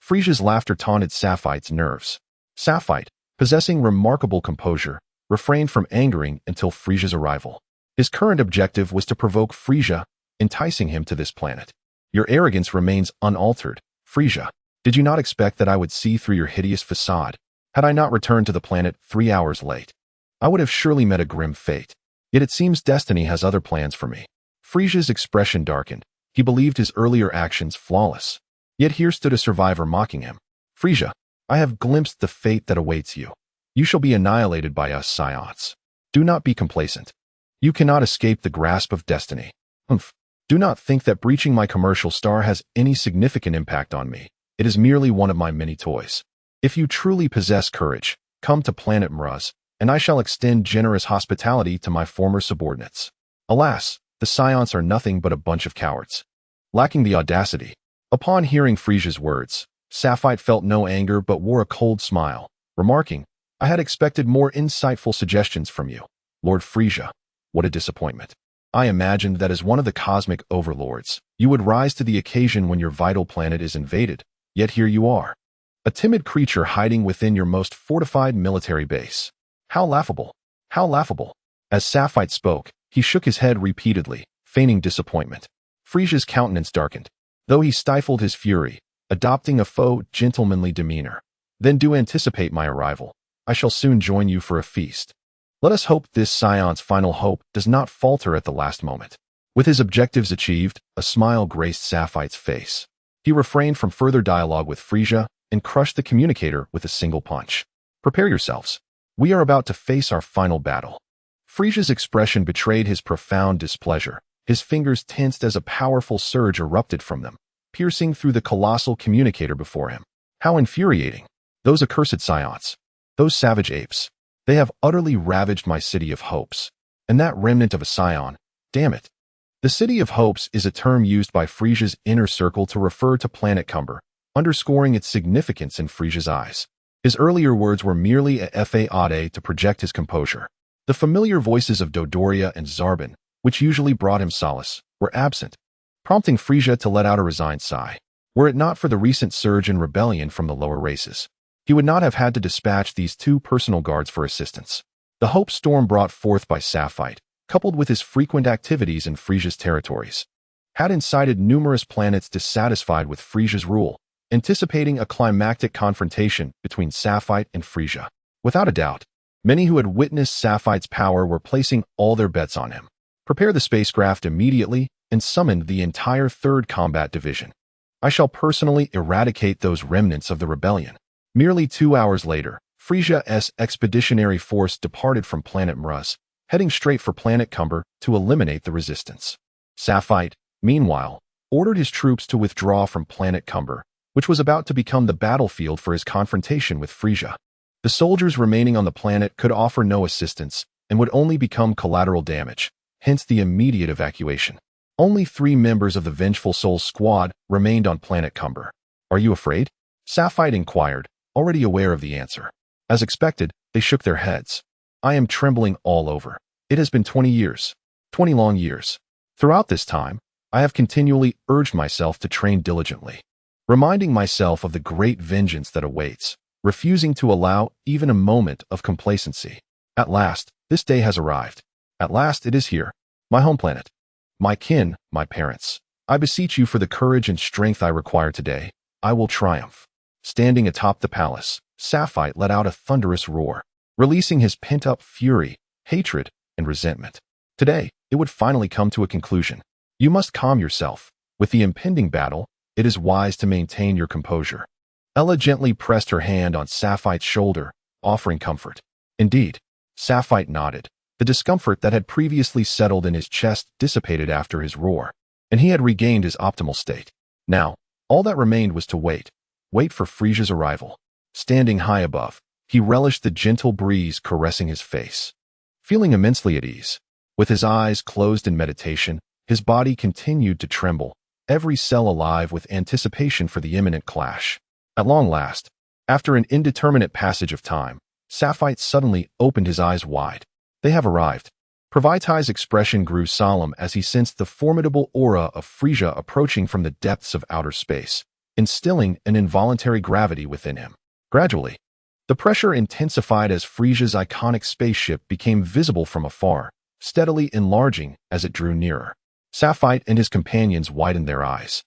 Frieza's laughter taunted Sapphire's nerves. Sapphire, possessing remarkable composure, refrained from angering until Frieza's arrival. His current objective was to provoke Frieza, enticing him to this planet. Your arrogance remains unaltered, Frieza. Did you not expect that I would see through your hideous facade? Had I not returned to the planet 3 hours late, I would have surely met a grim fate. Yet it seems destiny has other plans for me. Frieza's expression darkened. He believed his earlier actions flawless. Yet here stood a survivor mocking him. Frieza, I have glimpsed the fate that awaits you. You shall be annihilated by us Scions. Do not be complacent. You cannot escape the grasp of destiny. Humph. Do not think that breaching my commercial star has any significant impact on me. It is merely one of my many toys. If you truly possess courage, come to planet Mraz, and I shall extend generous hospitality to my former subordinates. Alas, the Scions are nothing but a bunch of cowards, lacking the audacity. Upon hearing Frieza's words, Sapphire felt no anger but wore a cold smile, remarking, I had expected more insightful suggestions from you, Lord Frieza. What a disappointment. I imagined that as one of the cosmic overlords, you would rise to the occasion when your vital planet is invaded, yet here you are, a timid creature hiding within your most fortified military base. How laughable! How laughable! As Sapphire spoke, he shook his head repeatedly, feigning disappointment. Frieza's countenance darkened, though he stifled his fury, adopting a faux, gentlemanly demeanor. Then do anticipate my arrival. I shall soon join you for a feast. Let us hope this Scion's final hope does not falter at the last moment. With his objectives achieved, a smile graced Sapphire's face. He refrained from further dialogue with Frieza and crushed the communicator with a single punch. Prepare yourselves. We are about to face our final battle. Frieza's expression betrayed his profound displeasure. His fingers tensed as a powerful surge erupted from them, piercing through the colossal communicator before him. How infuriating! Those accursed Scions. Those savage apes. They have utterly ravaged my City of Hopes. And that remnant of a Scion, damn it. The City of Hopes is a term used by Frieza's inner circle to refer to planet Cumber, underscoring its significance in Frieza's eyes. His earlier words were merely a fade to project his composure. The familiar voices of Dodoria and Zarbon, which usually brought him solace, were absent, prompting Frieza to let out a resigned sigh. Were it not for the recent surge in rebellion from the lower races, he would not have had to dispatch these 2 personal guards for assistance. The hope storm brought forth by Sapphire, coupled with his frequent activities in Frieza's territories, had incited numerous planets dissatisfied with Frieza's rule, anticipating a climactic confrontation between Sapphire and Frieza. Without a doubt, many who had witnessed Sapphire's power were placing all their bets on him. Prepare the spacecraft immediately and summoned the entire 3rd Combat Division. I shall personally eradicate those remnants of the rebellion. Merely 2 hours later, Frieza's expeditionary force departed from planet Mraz, heading straight for planet Cumber to eliminate the resistance. Sapphire, meanwhile, ordered his troops to withdraw from planet Cumber, which was about to become the battlefield for his confrontation with Frieza. The soldiers remaining on the planet could offer no assistance and would only become collateral damage, hence the immediate evacuation. Only 3 members of the Vengeful Souls squad remained on planet Cumber. Are you afraid? Sapphire inquired, already aware of the answer. As expected, they shook their heads. I am trembling all over. It has been 20 years. 20 long years. Throughout this time, I have continually urged myself to train diligently, reminding myself of the great vengeance that awaits, refusing to allow even a moment of complacency. At last, this day has arrived. At last it is here. My home planet. My kin, my parents. I beseech you for the courage and strength I require today. I will triumph. Standing atop the palace, Sapphire let out a thunderous roar. releasing his pent-up fury, hatred, and resentment. Today, it would finally come to a conclusion. You must calm yourself. With the impending battle, it is wise to maintain your composure. Ella gently pressed her hand on Sapphite's shoulder, offering comfort. Indeed, Sapphite nodded. The discomfort that had previously settled in his chest dissipated after his roar, and he had regained his optimal state. Now, all that remained was to wait for Frieza's arrival. Standing high above, he relished the gentle breeze caressing his face. Feeling immensely at ease, with his eyes closed in meditation, his body continued to tremble, every cell alive with anticipation for the imminent clash. At long last, after an indeterminate passage of time, Sapphite suddenly opened his eyes wide. They have arrived. Pravitai's expression grew solemn as he sensed the formidable aura of Frieza approaching from the depths of outer space, instilling an involuntary gravity within him. Gradually, the pressure intensified as Frieza's iconic spaceship became visible from afar, steadily enlarging as it drew nearer. Sapphite and his companions widened their eyes,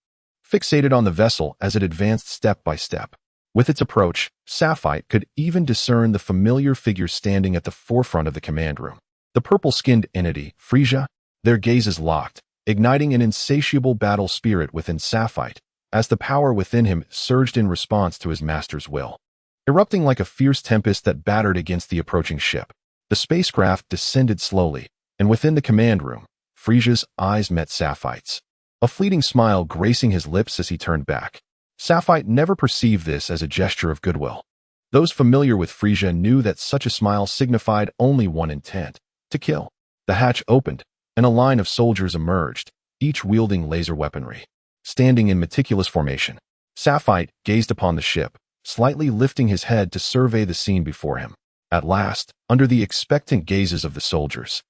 fixated on the vessel as it advanced step by step. With its approach, Sapphite could even discern the familiar figure standing at the forefront of the command room. The purple-skinned entity, Frieza, their gazes locked, igniting an insatiable battle spirit within Sapphite, as the power within him surged in response to his master's will. Erupting like a fierce tempest that battered against the approaching ship, the spacecraft descended slowly, and within the command room, Frieza's eyes met Sapphite's, a fleeting smile gracing his lips as he turned back. Sapphite never perceived this as a gesture of goodwill. Those familiar with Frieza knew that such a smile signified only one intent: to kill. The hatch opened, and a line of soldiers emerged, each wielding laser weaponry. Standing in meticulous formation, Sapphite gazed upon the ship, slightly lifting his head to survey the scene before him. At last, under the expectant gazes of the soldiers,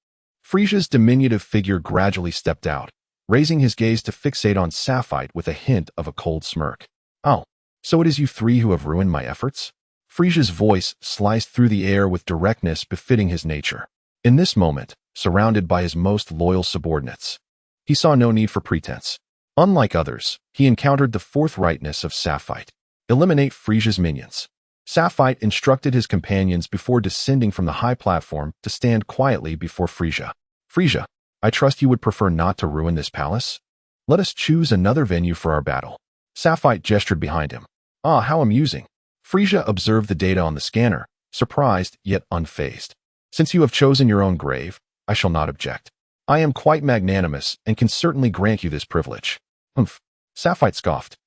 Frieza's diminutive figure gradually stepped out, raising his gaze to fixate on Sapphite with a hint of a cold smirk. "Oh, so it is you three who have ruined my efforts?" Frieza's voice sliced through the air with directness befitting his nature. In this moment, surrounded by his most loyal subordinates, he saw no need for pretense. Unlike others, he encountered the forthrightness of Sapphite. Eliminate Frieza's minions. Sapphite instructed his companions before descending from the high platform to stand quietly before Frieza. "Frieza, I trust you would prefer not to ruin this palace? Let us choose another venue for our battle." Sapphite gestured behind him. "Ah, how amusing." Frieza observed the data on the scanner, surprised yet unfazed. "Since you have chosen your own grave, I shall not object. I am quite magnanimous and can certainly grant you this privilege." "Humph," Sapphite scoffed,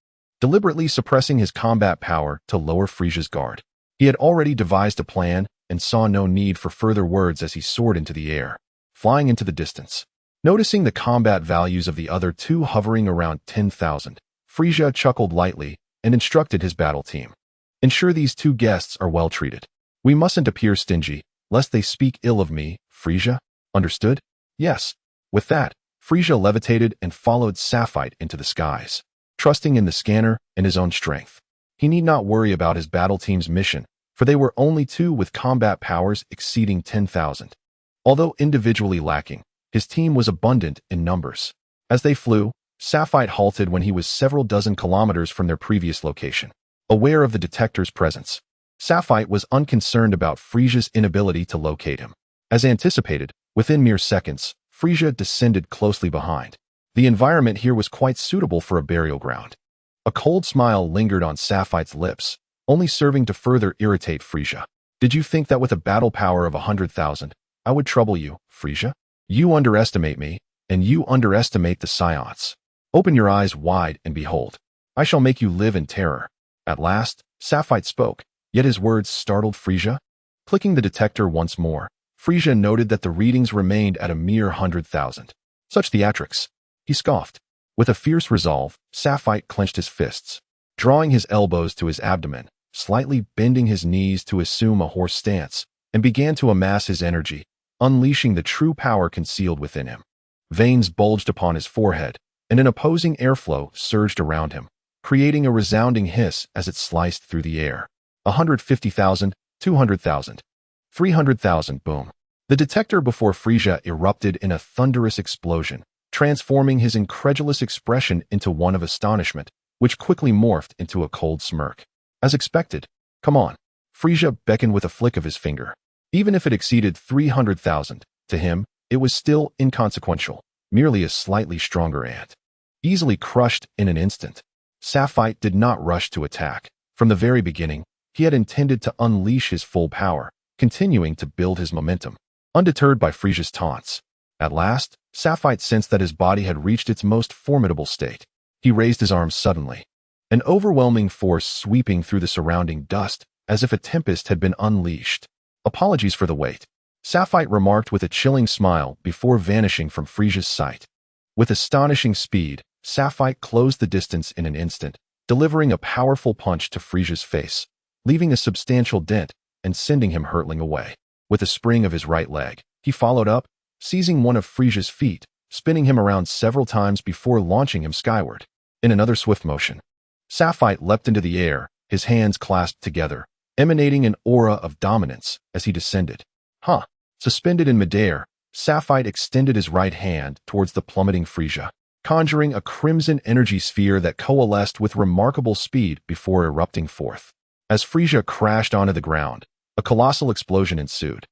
deliberately suppressing his combat power to lower Frieza's guard. He had already devised a plan and saw no need for further words as he soared into the air, flying into the distance. Noticing the combat values of the other two hovering around 10,000, Frieza chuckled lightly and instructed his battle team. "Ensure these two guests are well treated. We mustn't appear stingy, lest they speak ill of me, Frieza. Understood?" "Yes." With that, Frieza levitated and followed Sapphite into the skies, trusting in the scanner and his own strength. He need not worry about his battle team's mission, for they were only two with combat powers exceeding 10,000. Although individually lacking, his team was abundant in numbers. As they flew, Sapphite halted when he was several dozen kilometers from their previous location. Aware of the detector's presence, Sapphite was unconcerned about Frieza's inability to locate him. As anticipated, within mere seconds, Frieza descended closely behind. The environment here was quite suitable for a burial ground. A cold smile lingered on Sapphite's lips, only serving to further irritate Frieza. "Did you think that with a battle power of 100,000, I would trouble you, Frieza? You underestimate me, and you underestimate the Psiots. Open your eyes wide and behold. I shall make you live in terror." At last, Sapphite spoke, yet his words startled Frieza. Clicking the detector once more, Frieza noted that the readings remained at a mere 100,000. Such theatrics. He scoffed. With a fierce resolve, Sapphite clenched his fists, drawing his elbows to his abdomen, slightly bending his knees to assume a horse stance, and began to amass his energy, unleashing the true power concealed within him. Veins bulged upon his forehead, and an opposing airflow surged around him, creating a resounding hiss as it sliced through the air. 150,000, 200,000, 300,000, boom. The detector before Frieza erupted in a thunderous explosion, transforming his incredulous expression into one of astonishment, which quickly morphed into a cold smirk. As expected, "Come on." Frieza beckoned with a flick of his finger. Even if it exceeded 300,000, to him, it was still inconsequential, merely a slightly stronger ant. Easily crushed in an instant, Sapphite did not rush to attack. From the very beginning, he had intended to unleash his full power, continuing to build his momentum, undeterred by Frieza's taunts. At last, Sapphite sensed that his body had reached its most formidable state. He raised his arms suddenly, an overwhelming force sweeping through the surrounding dust, as if a tempest had been unleashed. "Apologies for the wait," Sapphite remarked with a chilling smile before vanishing from Frieza's sight. With astonishing speed, Sapphite closed the distance in an instant, delivering a powerful punch to Frieza's face, leaving a substantial dent and sending him hurtling away. With a spring of his right leg, he followed up, seizing one of Frieza's feet, spinning him around several times before launching him skyward. In another swift motion, Sapphite leapt into the air, his hands clasped together, emanating an aura of dominance as he descended. Suspended in midair, Sapphite extended his right hand towards the plummeting Frieza, conjuring a crimson energy sphere that coalesced with remarkable speed before erupting forth. As Frieza crashed onto the ground, a colossal explosion ensued,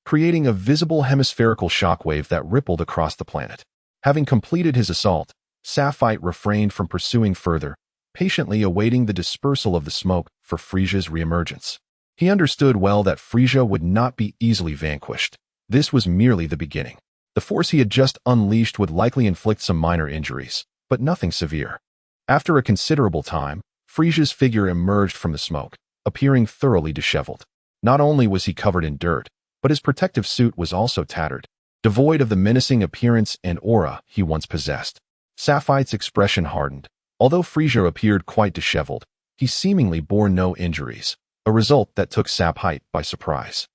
creating a visible hemispherical shockwave that rippled across the planet. Having completed his assault, Sapphite refrained from pursuing further, patiently awaiting the dispersal of the smoke for Frieza's reemergence. He understood well that Frieza would not be easily vanquished. This was merely the beginning. The force he had just unleashed would likely inflict some minor injuries, but nothing severe. After a considerable time, Frieza's figure emerged from the smoke, appearing thoroughly disheveled. Not only was he covered in dirt, but his protective suit was also tattered, devoid of the menacing appearance and aura he once possessed. Sapphite's expression hardened. Although Frieza appeared quite disheveled, he seemingly bore no injuries, a result that took Sapphite by surprise.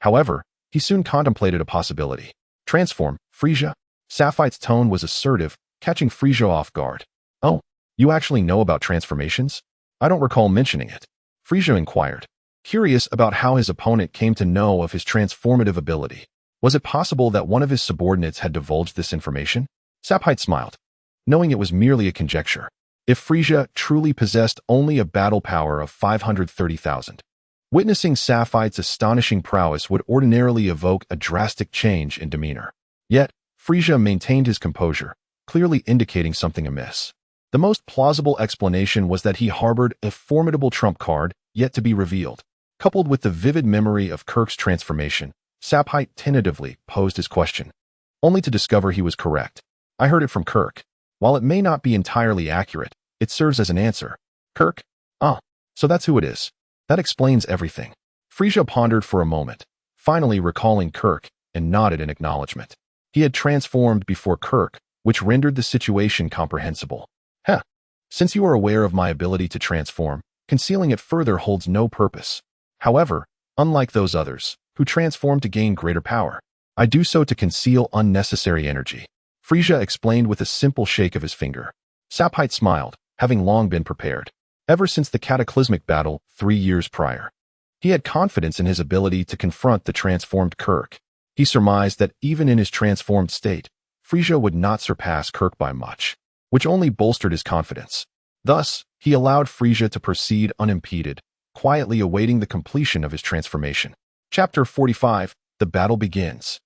However, he soon contemplated a possibility. "Transform, Frieza?" Sapphite's tone was assertive, catching Frieza off guard. "Oh, you actually know about transformations? I don't recall mentioning it," Frieza inquired, curious about how his opponent came to know of his transformative ability. Was it possible that one of his subordinates had divulged this information? Sapphite smiled, knowing it was merely a conjecture. If Frieza truly possessed only a battle power of 530,000, witnessing Sapphite's astonishing prowess would ordinarily evoke a drastic change in demeanor. Yet, Frieza maintained his composure, clearly indicating something amiss. The most plausible explanation was that he harbored a formidable trump card yet to be revealed. Coupled with the vivid memory of Kirk's transformation, Sapphite tentatively posed his question, only to discover he was correct. "I heard it from Kirk. While it may not be entirely accurate, it serves as an answer." "Kirk? So that's who it is. That explains everything." Frieza pondered for a moment, finally recalling Kirk, and nodded in acknowledgement. He had transformed before Kirk, which rendered the situation comprehensible. Since you are aware of my ability to transform, concealing it further holds no purpose. However, unlike those others, who transform to gain greater power, I do so to conceal unnecessary energy," Frieza explained with a simple shake of his finger. Sapphite smiled, having long been prepared. Ever since the cataclysmic battle 3 years prior, he had confidence in his ability to confront the transformed Kirk. He surmised that even in his transformed state, Frieza would not surpass Kirk by much, which only bolstered his confidence. Thus, he allowed Frieza to proceed unimpeded, quietly awaiting the completion of his transformation. Chapter 45, The Battle Begins.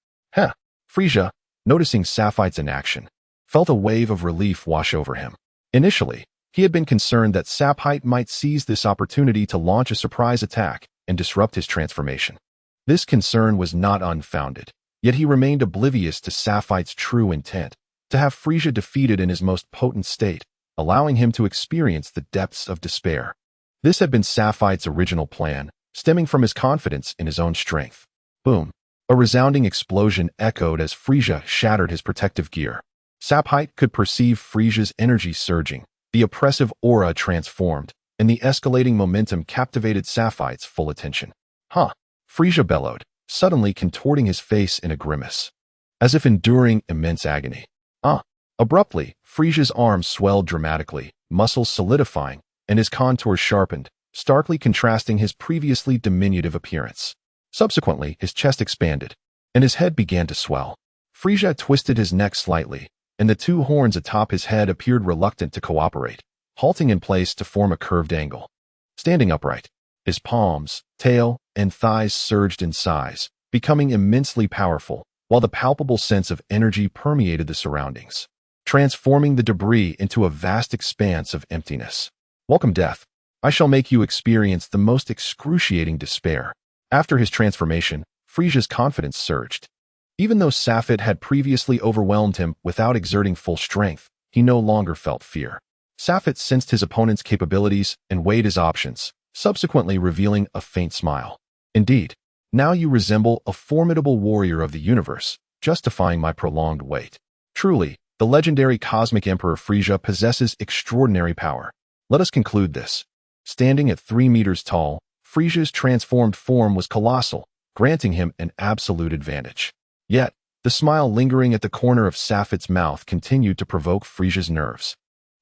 Frieza, noticing Sapphite's inaction, felt a wave of relief wash over him. Initially, he had been concerned that Sapphite might seize this opportunity to launch a surprise attack and disrupt his transformation. This concern was not unfounded, yet he remained oblivious to Sapphite's true intent, to have Frieza defeated in his most potent state, allowing him to experience the depths of despair. This had been Sapphite's original plan, stemming from his confidence in his own strength. Boom! A resounding explosion echoed as Frieza shattered his protective gear. Sapphite could perceive Frieza's energy surging, the oppressive aura transformed, and the escalating momentum captivated Sapphite's full attention. Frieza bellowed, suddenly contorting his face in a grimace, as if enduring immense agony. Abruptly, Frieza's arms swelled dramatically, muscles solidifying, and his contours sharpened, starkly contrasting his previously diminutive appearance. Subsequently, his chest expanded, and his head began to swell. Frieza twisted his neck slightly, and the two horns atop his head appeared reluctant to cooperate, halting in place to form a curved angle. Standing upright, his palms, tail, and thighs surged in size, becoming immensely powerful, while the palpable sense of energy permeated the surroundings, transforming the debris into a vast expanse of emptiness. Welcome, death. I shall make you experience the most excruciating despair. After his transformation, Frieza's confidence surged. Even though Safed had previously overwhelmed him without exerting full strength, he no longer felt fear. Safed sensed his opponent's capabilities and weighed his options, subsequently revealing a faint smile. Indeed, now you resemble a formidable warrior of the universe, justifying my prolonged wait. Truly, the legendary cosmic emperor Frieza possesses extraordinary power. Let us conclude this. Standing at 3 meters tall, Frieza's transformed form was colossal, granting him an absolute advantage. Yet, the smile lingering at the corner of Safed's mouth continued to provoke Frieza's nerves.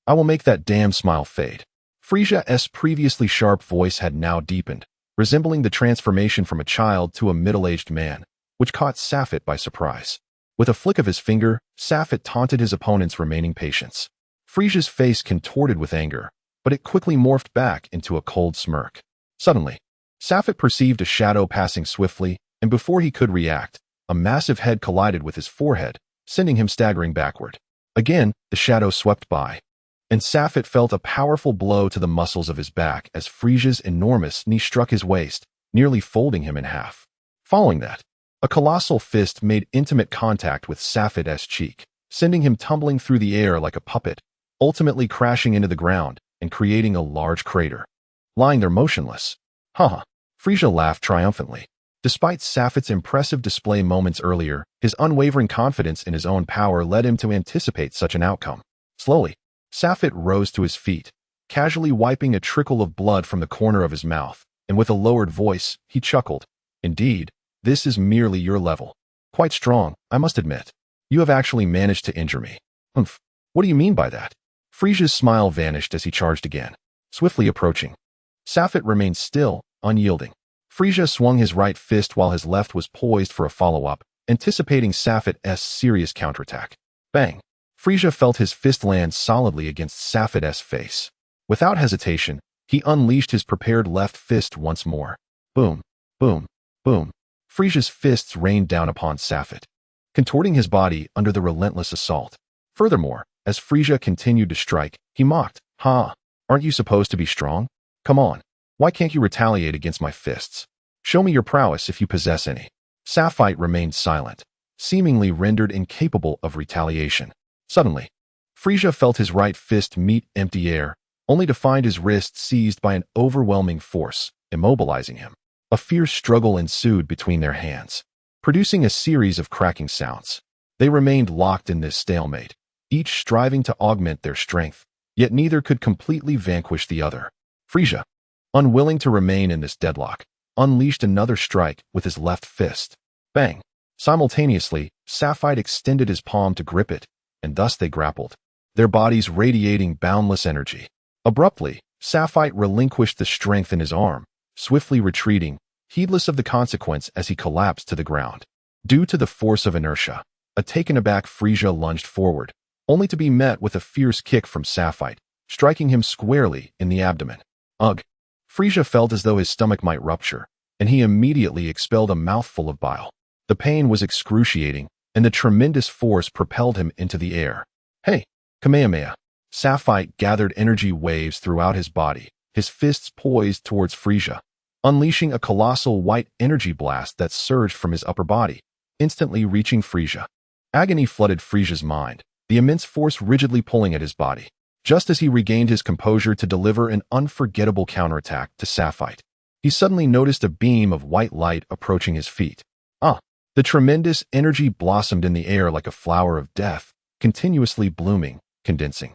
I will make that damn smile fade. Frieza's previously sharp voice had now deepened, resembling the transformation from a child to a middle-aged man, which caught Safed by surprise. With a flick of his finger, Safed taunted his opponent's remaining patience. Frieza's face contorted with anger, but it quickly morphed back into a cold smirk. Suddenly, Safed perceived a shadow passing swiftly, and before he could react, a massive head collided with his forehead, sending him staggering backward. Again, the shadow swept by, and Safed felt a powerful blow to the muscles of his back as Frieza's enormous knee struck his waist, nearly folding him in half. Following that, a colossal fist made intimate contact with Safed's cheek, sending him tumbling through the air like a puppet, ultimately crashing into the ground and creating a large crater. Lying there motionless. Haha. Frieza laughed triumphantly. Despite Safed's impressive display moments earlier, his unwavering confidence in his own power led him to anticipate such an outcome. Slowly, Safed rose to his feet, casually wiping a trickle of blood from the corner of his mouth, and with a lowered voice, he chuckled. Indeed, this is merely your level. Quite strong, I must admit. You have actually managed to injure me. Humph. What do you mean by that? Frieza's smile vanished as he charged again, swiftly approaching. Safed remained still, unyielding. Frieza swung his right fist while his left was poised for a follow-up, anticipating Safed's serious counterattack. Bang! Frieza felt his fist land solidly against Safed's face. Without hesitation, he unleashed his prepared left fist once more. Boom, boom, boom. Frieza's fists rained down upon Safed, contorting his body under the relentless assault. Furthermore, as Frieza continued to strike, he mocked, "Ha! Aren't you supposed to be strong? Come on. Why can't you retaliate against my fists? Show me your prowess if you possess any." Safed remained silent, seemingly rendered incapable of retaliation. Suddenly, Frieza felt his right fist meet empty air, only to find his wrist seized by an overwhelming force, immobilizing him. A fierce struggle ensued between their hands, producing a series of cracking sounds. They remained locked in this stalemate, each striving to augment their strength, yet neither could completely vanquish the other. Frieza, unwilling to remain in this deadlock, unleashed another strike with his left fist. Bang! Simultaneously, Safed extended his palm to grip it, and thus they grappled, their bodies radiating boundless energy. Abruptly, Safed relinquished the strength in his arm, swiftly retreating, heedless of the consequence as he collapsed to the ground. Due to the force of inertia, a taken-aback Frieza lunged forward, only to be met with a fierce kick from Safed, striking him squarely in the abdomen. Ugh! Frieza felt as though his stomach might rupture, and he immediately expelled a mouthful of bile. The pain was excruciating, and the tremendous force propelled him into the air. Hey! Kamehameha! Safed gathered energy waves throughout his body, his fists poised towards Frieza, unleashing a colossal white energy blast that surged from his upper body, instantly reaching Frieza. Agony flooded Frieza's mind, the immense force rigidly pulling at his body. Just as he regained his composure to deliver an unforgettable counterattack to Safed, he suddenly noticed a beam of white light approaching his feet. The tremendous energy blossomed in the air like a flower of death, continuously blooming, condensing,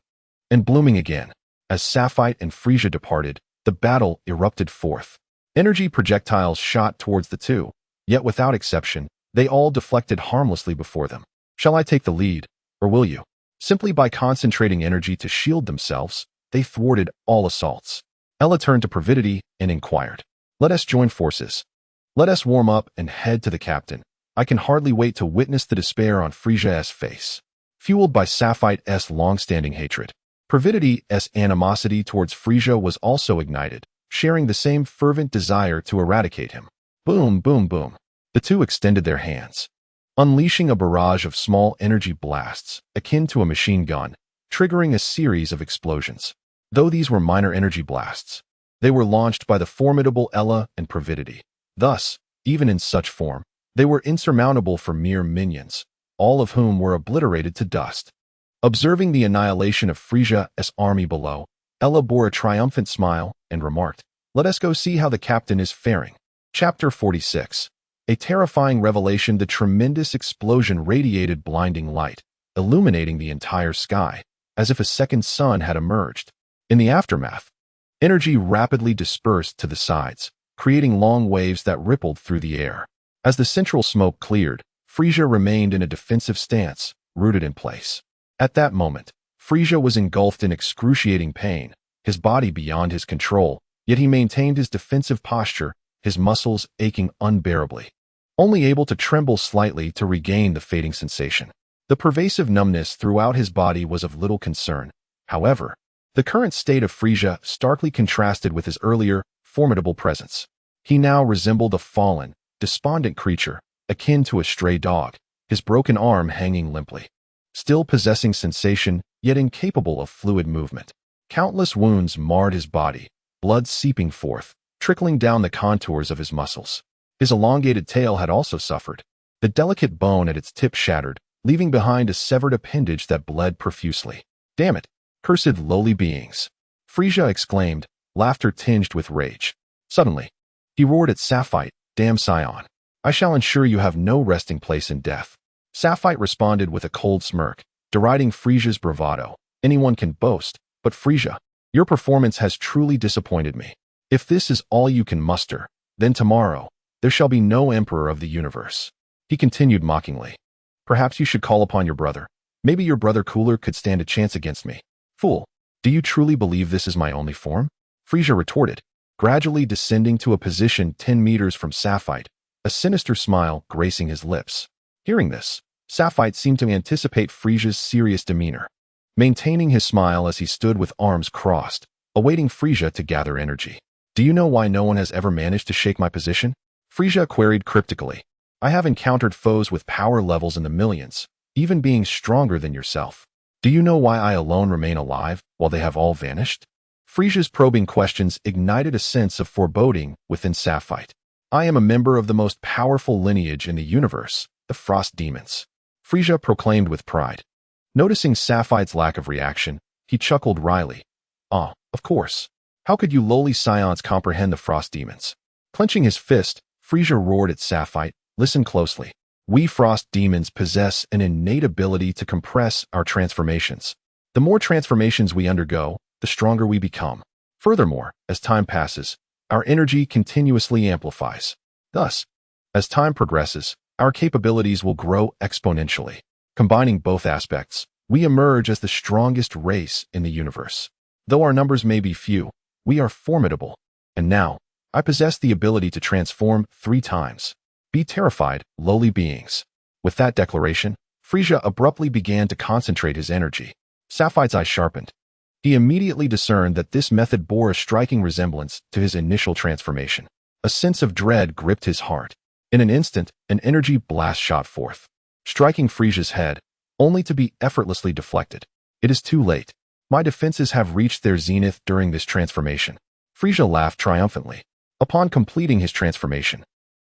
and blooming again. As Safed and Frieza departed, the battle erupted forth. Energy projectiles shot towards the two, yet without exception, they all deflected harmlessly before them. Shall I take the lead, or will you? Simply by concentrating energy to shield themselves, they thwarted all assaults. Ella turned to Previdity and inquired, "Let us join forces. Let us warm up and head to the captain. I can hardly wait to witness the despair on Frieza's face." Fueled by Safed's long-standing hatred, Previdity's animosity towards Frieza was also ignited, sharing the same fervent desire to eradicate him. Boom, boom, boom. The two extended their hands, unleashing a barrage of small energy blasts akin to a machine gun, triggering a series of explosions. Though these were minor energy blasts, they were launched by the formidable Ella and Providity. Thus, even in such form, they were insurmountable for mere minions, all of whom were obliterated to dust. Observing the annihilation of Frieza's army below, Ella bore a triumphant smile and remarked, "Let us go see how the captain is faring." Chapter 46. A terrifying revelation. The tremendous explosion radiated blinding light, illuminating the entire sky, as if a second sun had emerged. In the aftermath, energy rapidly dispersed to the sides, creating long waves that rippled through the air. As the central smoke cleared, Frieza remained in a defensive stance, rooted in place. At that moment, Frieza was engulfed in excruciating pain, his body beyond his control, yet he maintained his defensive posture, his muscles aching unbearably, only able to tremble slightly to regain the fading sensation. The pervasive numbness throughout his body was of little concern. However, the current state of Frieza starkly contrasted with his earlier, formidable presence. He now resembled a fallen, despondent creature, akin to a stray dog, his broken arm hanging limply, still possessing sensation, yet incapable of fluid movement. Countless wounds marred his body, blood seeping forth, trickling down the contours of his muscles. His elongated tail had also suffered, the delicate bone at its tip shattered, leaving behind a severed appendage that bled profusely. "Damn it, cursed lowly beings!" Frieza exclaimed, laughter tinged with rage. Suddenly, he roared at Sapphire, "Damn Scion! I shall ensure you have no resting place in death." Sapphire responded with a cold smirk, deriding Frieza's bravado. "Anyone can boast, but Frieza, your performance has truly disappointed me. If this is all you can muster, then tomorrow, there shall be no emperor of the universe." He continued mockingly, "Perhaps you should call upon your brother. Maybe your brother Cooler could stand a chance against me." "Fool, do you truly believe this is my only form?" Frieza retorted, gradually descending to a position 10 meters from Sapphire, a sinister smile gracing his lips. Hearing this, Sapphire seemed to anticipate Frieza's serious demeanor, maintaining his smile as he stood with arms crossed, awaiting Frieza to gather energy. "Do you know why no one has ever managed to shake my position?" Frieza queried cryptically. "I have encountered foes with power levels in the millions, even being stronger than yourself. Do you know why I alone remain alive, while they have all vanished?" Frieza's probing questions ignited a sense of foreboding within Sapphire. "I am a member of the most powerful lineage in the universe, the Frost Demons," Frieza proclaimed with pride. Noticing Sapphire's lack of reaction, he chuckled wryly. "Ah, of course. How could you lowly scions comprehend the Frost Demons?" Clenching his fist, Frieza roared at Sapphire, "Listen closely. We Frost Demons possess an innate ability to compress our transformations. The more transformations we undergo, the stronger we become. Furthermore, as time passes, our energy continuously amplifies. Thus, as time progresses, our capabilities will grow exponentially. Combining both aspects, we emerge as the strongest race in the universe. Though our numbers may be few, we are formidable. And now, I possess the ability to transform 3 times. Be terrified, lowly beings." With that declaration, Frieza abruptly began to concentrate his energy. Sapphire's eyes sharpened. He immediately discerned that this method bore a striking resemblance to his initial transformation. A sense of dread gripped his heart. In an instant, an energy blast shot forth, striking Frieza's head, only to be effortlessly deflected. "It is too late. My defenses have reached their zenith during this transformation." Frieza laughed triumphantly. Upon completing his transformation,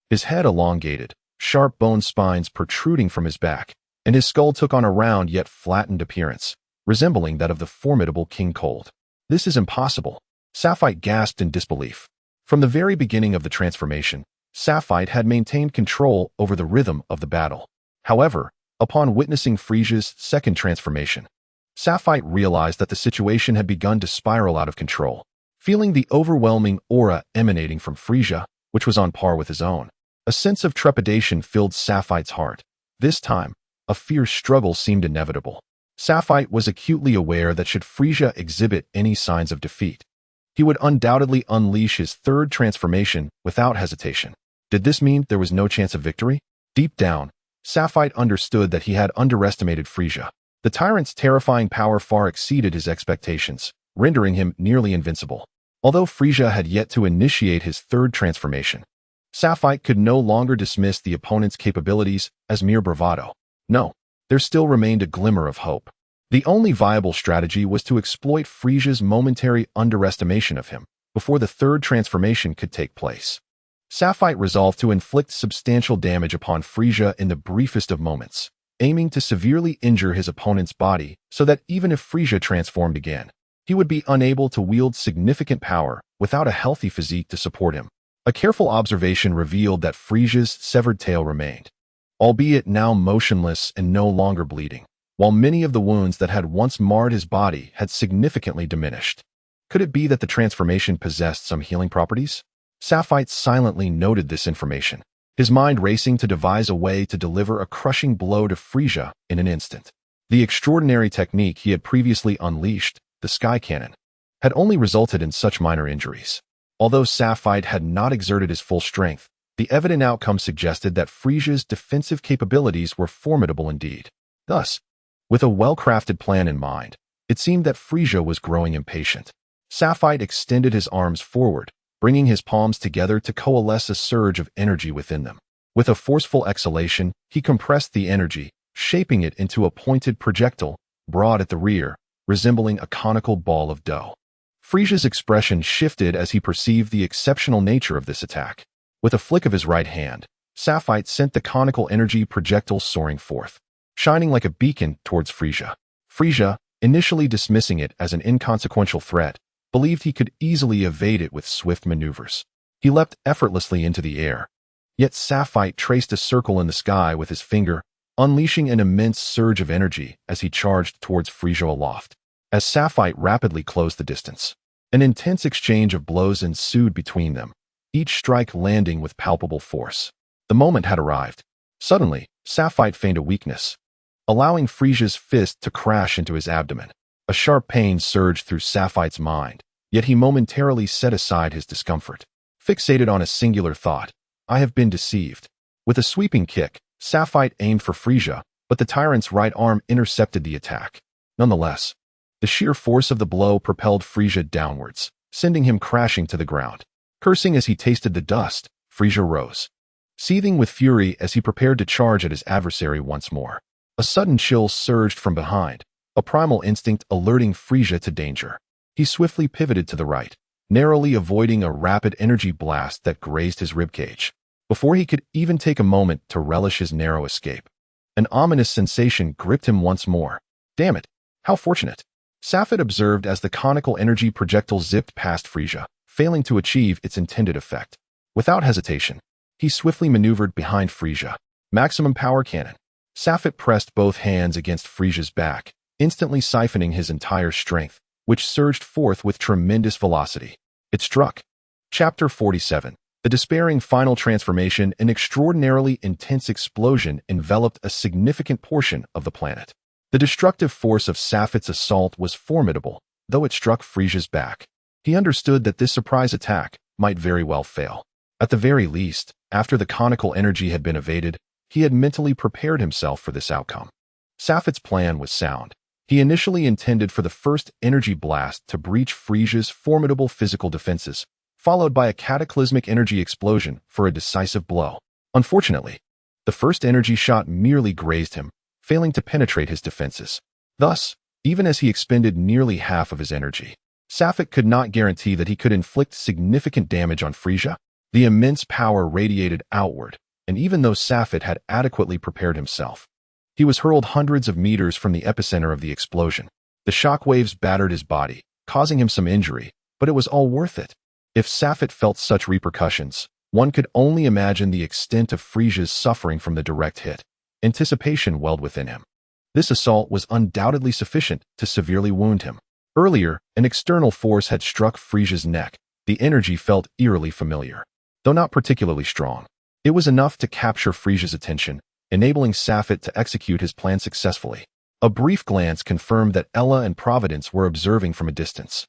his head elongated, sharp bone spines protruding from his back, and his skull took on a round yet flattened appearance, resembling that of the formidable King Cold. "This is impossible," Sapphire gasped in disbelief. From the very beginning of the transformation, Sapphire had maintained control over the rhythm of the battle. However, upon witnessing Frieza's second transformation, Sapphire realized that the situation had begun to spiral out of control. Feeling the overwhelming aura emanating from Frieza, which was on par with his own, a sense of trepidation filled Sapphire's heart. This time, a fierce struggle seemed inevitable. Sapphire was acutely aware that should Frieza exhibit any signs of defeat, he would undoubtedly unleash his third transformation without hesitation. Did this mean there was no chance of victory? Deep down, Sapphire understood that he had underestimated Frieza. The tyrant's terrifying power far exceeded his expectations, rendering him nearly invincible. Although Frieza had yet to initiate his third transformation, Sapphite could no longer dismiss the opponent's capabilities as mere bravado. No, there still remained a glimmer of hope. The only viable strategy was to exploit Frieza's momentary underestimation of him before the third transformation could take place. Sapphite resolved to inflict substantial damage upon Frieza in the briefest of moments, aiming to severely injure his opponent's body so that even if Frieza transformed again, he would be unable to wield significant power without a healthy physique to support him. A careful observation revealed that Frieza's severed tail remained, albeit now motionless and no longer bleeding, while many of the wounds that had once marred his body had significantly diminished. Could it be that the transformation possessed some healing properties? Sapphite silently noted this information, his mind racing to devise a way to deliver a crushing blow to Frieza in an instant. The extraordinary technique he had previously unleashed, the Sky Cannon, had only resulted in such minor injuries. Although Sapphite had not exerted his full strength, the evident outcome suggested that Frieza's defensive capabilities were formidable indeed. Thus, with a well-crafted plan in mind, it seemed that Frieza was growing impatient. Sapphite extended his arms forward, bringing his palms together to coalesce a surge of energy within them. With a forceful exhalation, he compressed the energy, shaping it into a pointed projectile, broad at the rear, resembling a conical ball of dough. Frieza's expression shifted as he perceived the exceptional nature of this attack. With a flick of his right hand, Sapphite sent the conical energy projectile soaring forth, shining like a beacon towards Frieza. Frieza, initially dismissing it as an inconsequential threat, believed he could easily evade it with swift maneuvers. He leapt effortlessly into the air. Yet Sapphite traced a circle in the sky with his finger, unleashing an immense surge of energy as he charged towards Frieza aloft. As Sapphite rapidly closed the distance, an intense exchange of blows ensued between them, each strike landing with palpable force. The moment had arrived. Suddenly, Sapphite feigned a weakness, allowing Frieza's fist to crash into his abdomen. A sharp pain surged through Sapphite's mind, yet he momentarily set aside his discomfort. Fixated on a singular thought, I have been deceived. With a sweeping kick, Sapphite aimed for Frieza, but the tyrant's right arm intercepted the attack. Nonetheless, the sheer force of the blow propelled Frieza downwards, sending him crashing to the ground. Cursing as he tasted the dust, Frieza rose, seething with fury as he prepared to charge at his adversary once more. A sudden chill surged from behind, a primal instinct alerting Frieza to danger. He swiftly pivoted to the right, narrowly avoiding a rapid energy blast that grazed his ribcage. Before he could even take a moment to relish his narrow escape, an ominous sensation gripped him once more. Damn it, how fortunate! Sapphite observed as the conical energy projectile zipped past Frieza, failing to achieve its intended effect. Without hesitation, he swiftly maneuvered behind Frieza. Maximum power cannon. Sapphite pressed both hands against Frieza's back, instantly siphoning his entire strength, which surged forth with tremendous velocity. It struck. Chapter 47. The despairing final transformation, an extraordinarily intense explosion enveloped a significant portion of the planet. The destructive force of Sapphite's assault was formidable, though it struck Frieza's back. He understood that this surprise attack might very well fail. At the very least, after the conical energy had been evaded, he had mentally prepared himself for this outcome. Sapphite's plan was sound. He initially intended for the first energy blast to breach Frieza's formidable physical defenses, followed by a cataclysmic energy explosion for a decisive blow. Unfortunately, the first energy shot merely grazed him, failing to penetrate his defenses. Thus, even as he expended nearly half of his energy, Sapphite could not guarantee that he could inflict significant damage on Frieza. The immense power radiated outward, and even though Sapphite had adequately prepared himself, he was hurled hundreds of meters from the epicenter of the explosion. The shock waves battered his body, causing him some injury, but it was all worth it. If Sapphite felt such repercussions, one could only imagine the extent of Frieza's suffering from the direct hit. Anticipation welled within him. This assault was undoubtedly sufficient to severely wound him. Earlier, an external force had struck Frieza's neck. The energy felt eerily familiar, though not particularly strong. It was enough to capture Frieza's attention, enabling Sapphite to execute his plan successfully. A brief glance confirmed that Ella and Providence were observing from a distance.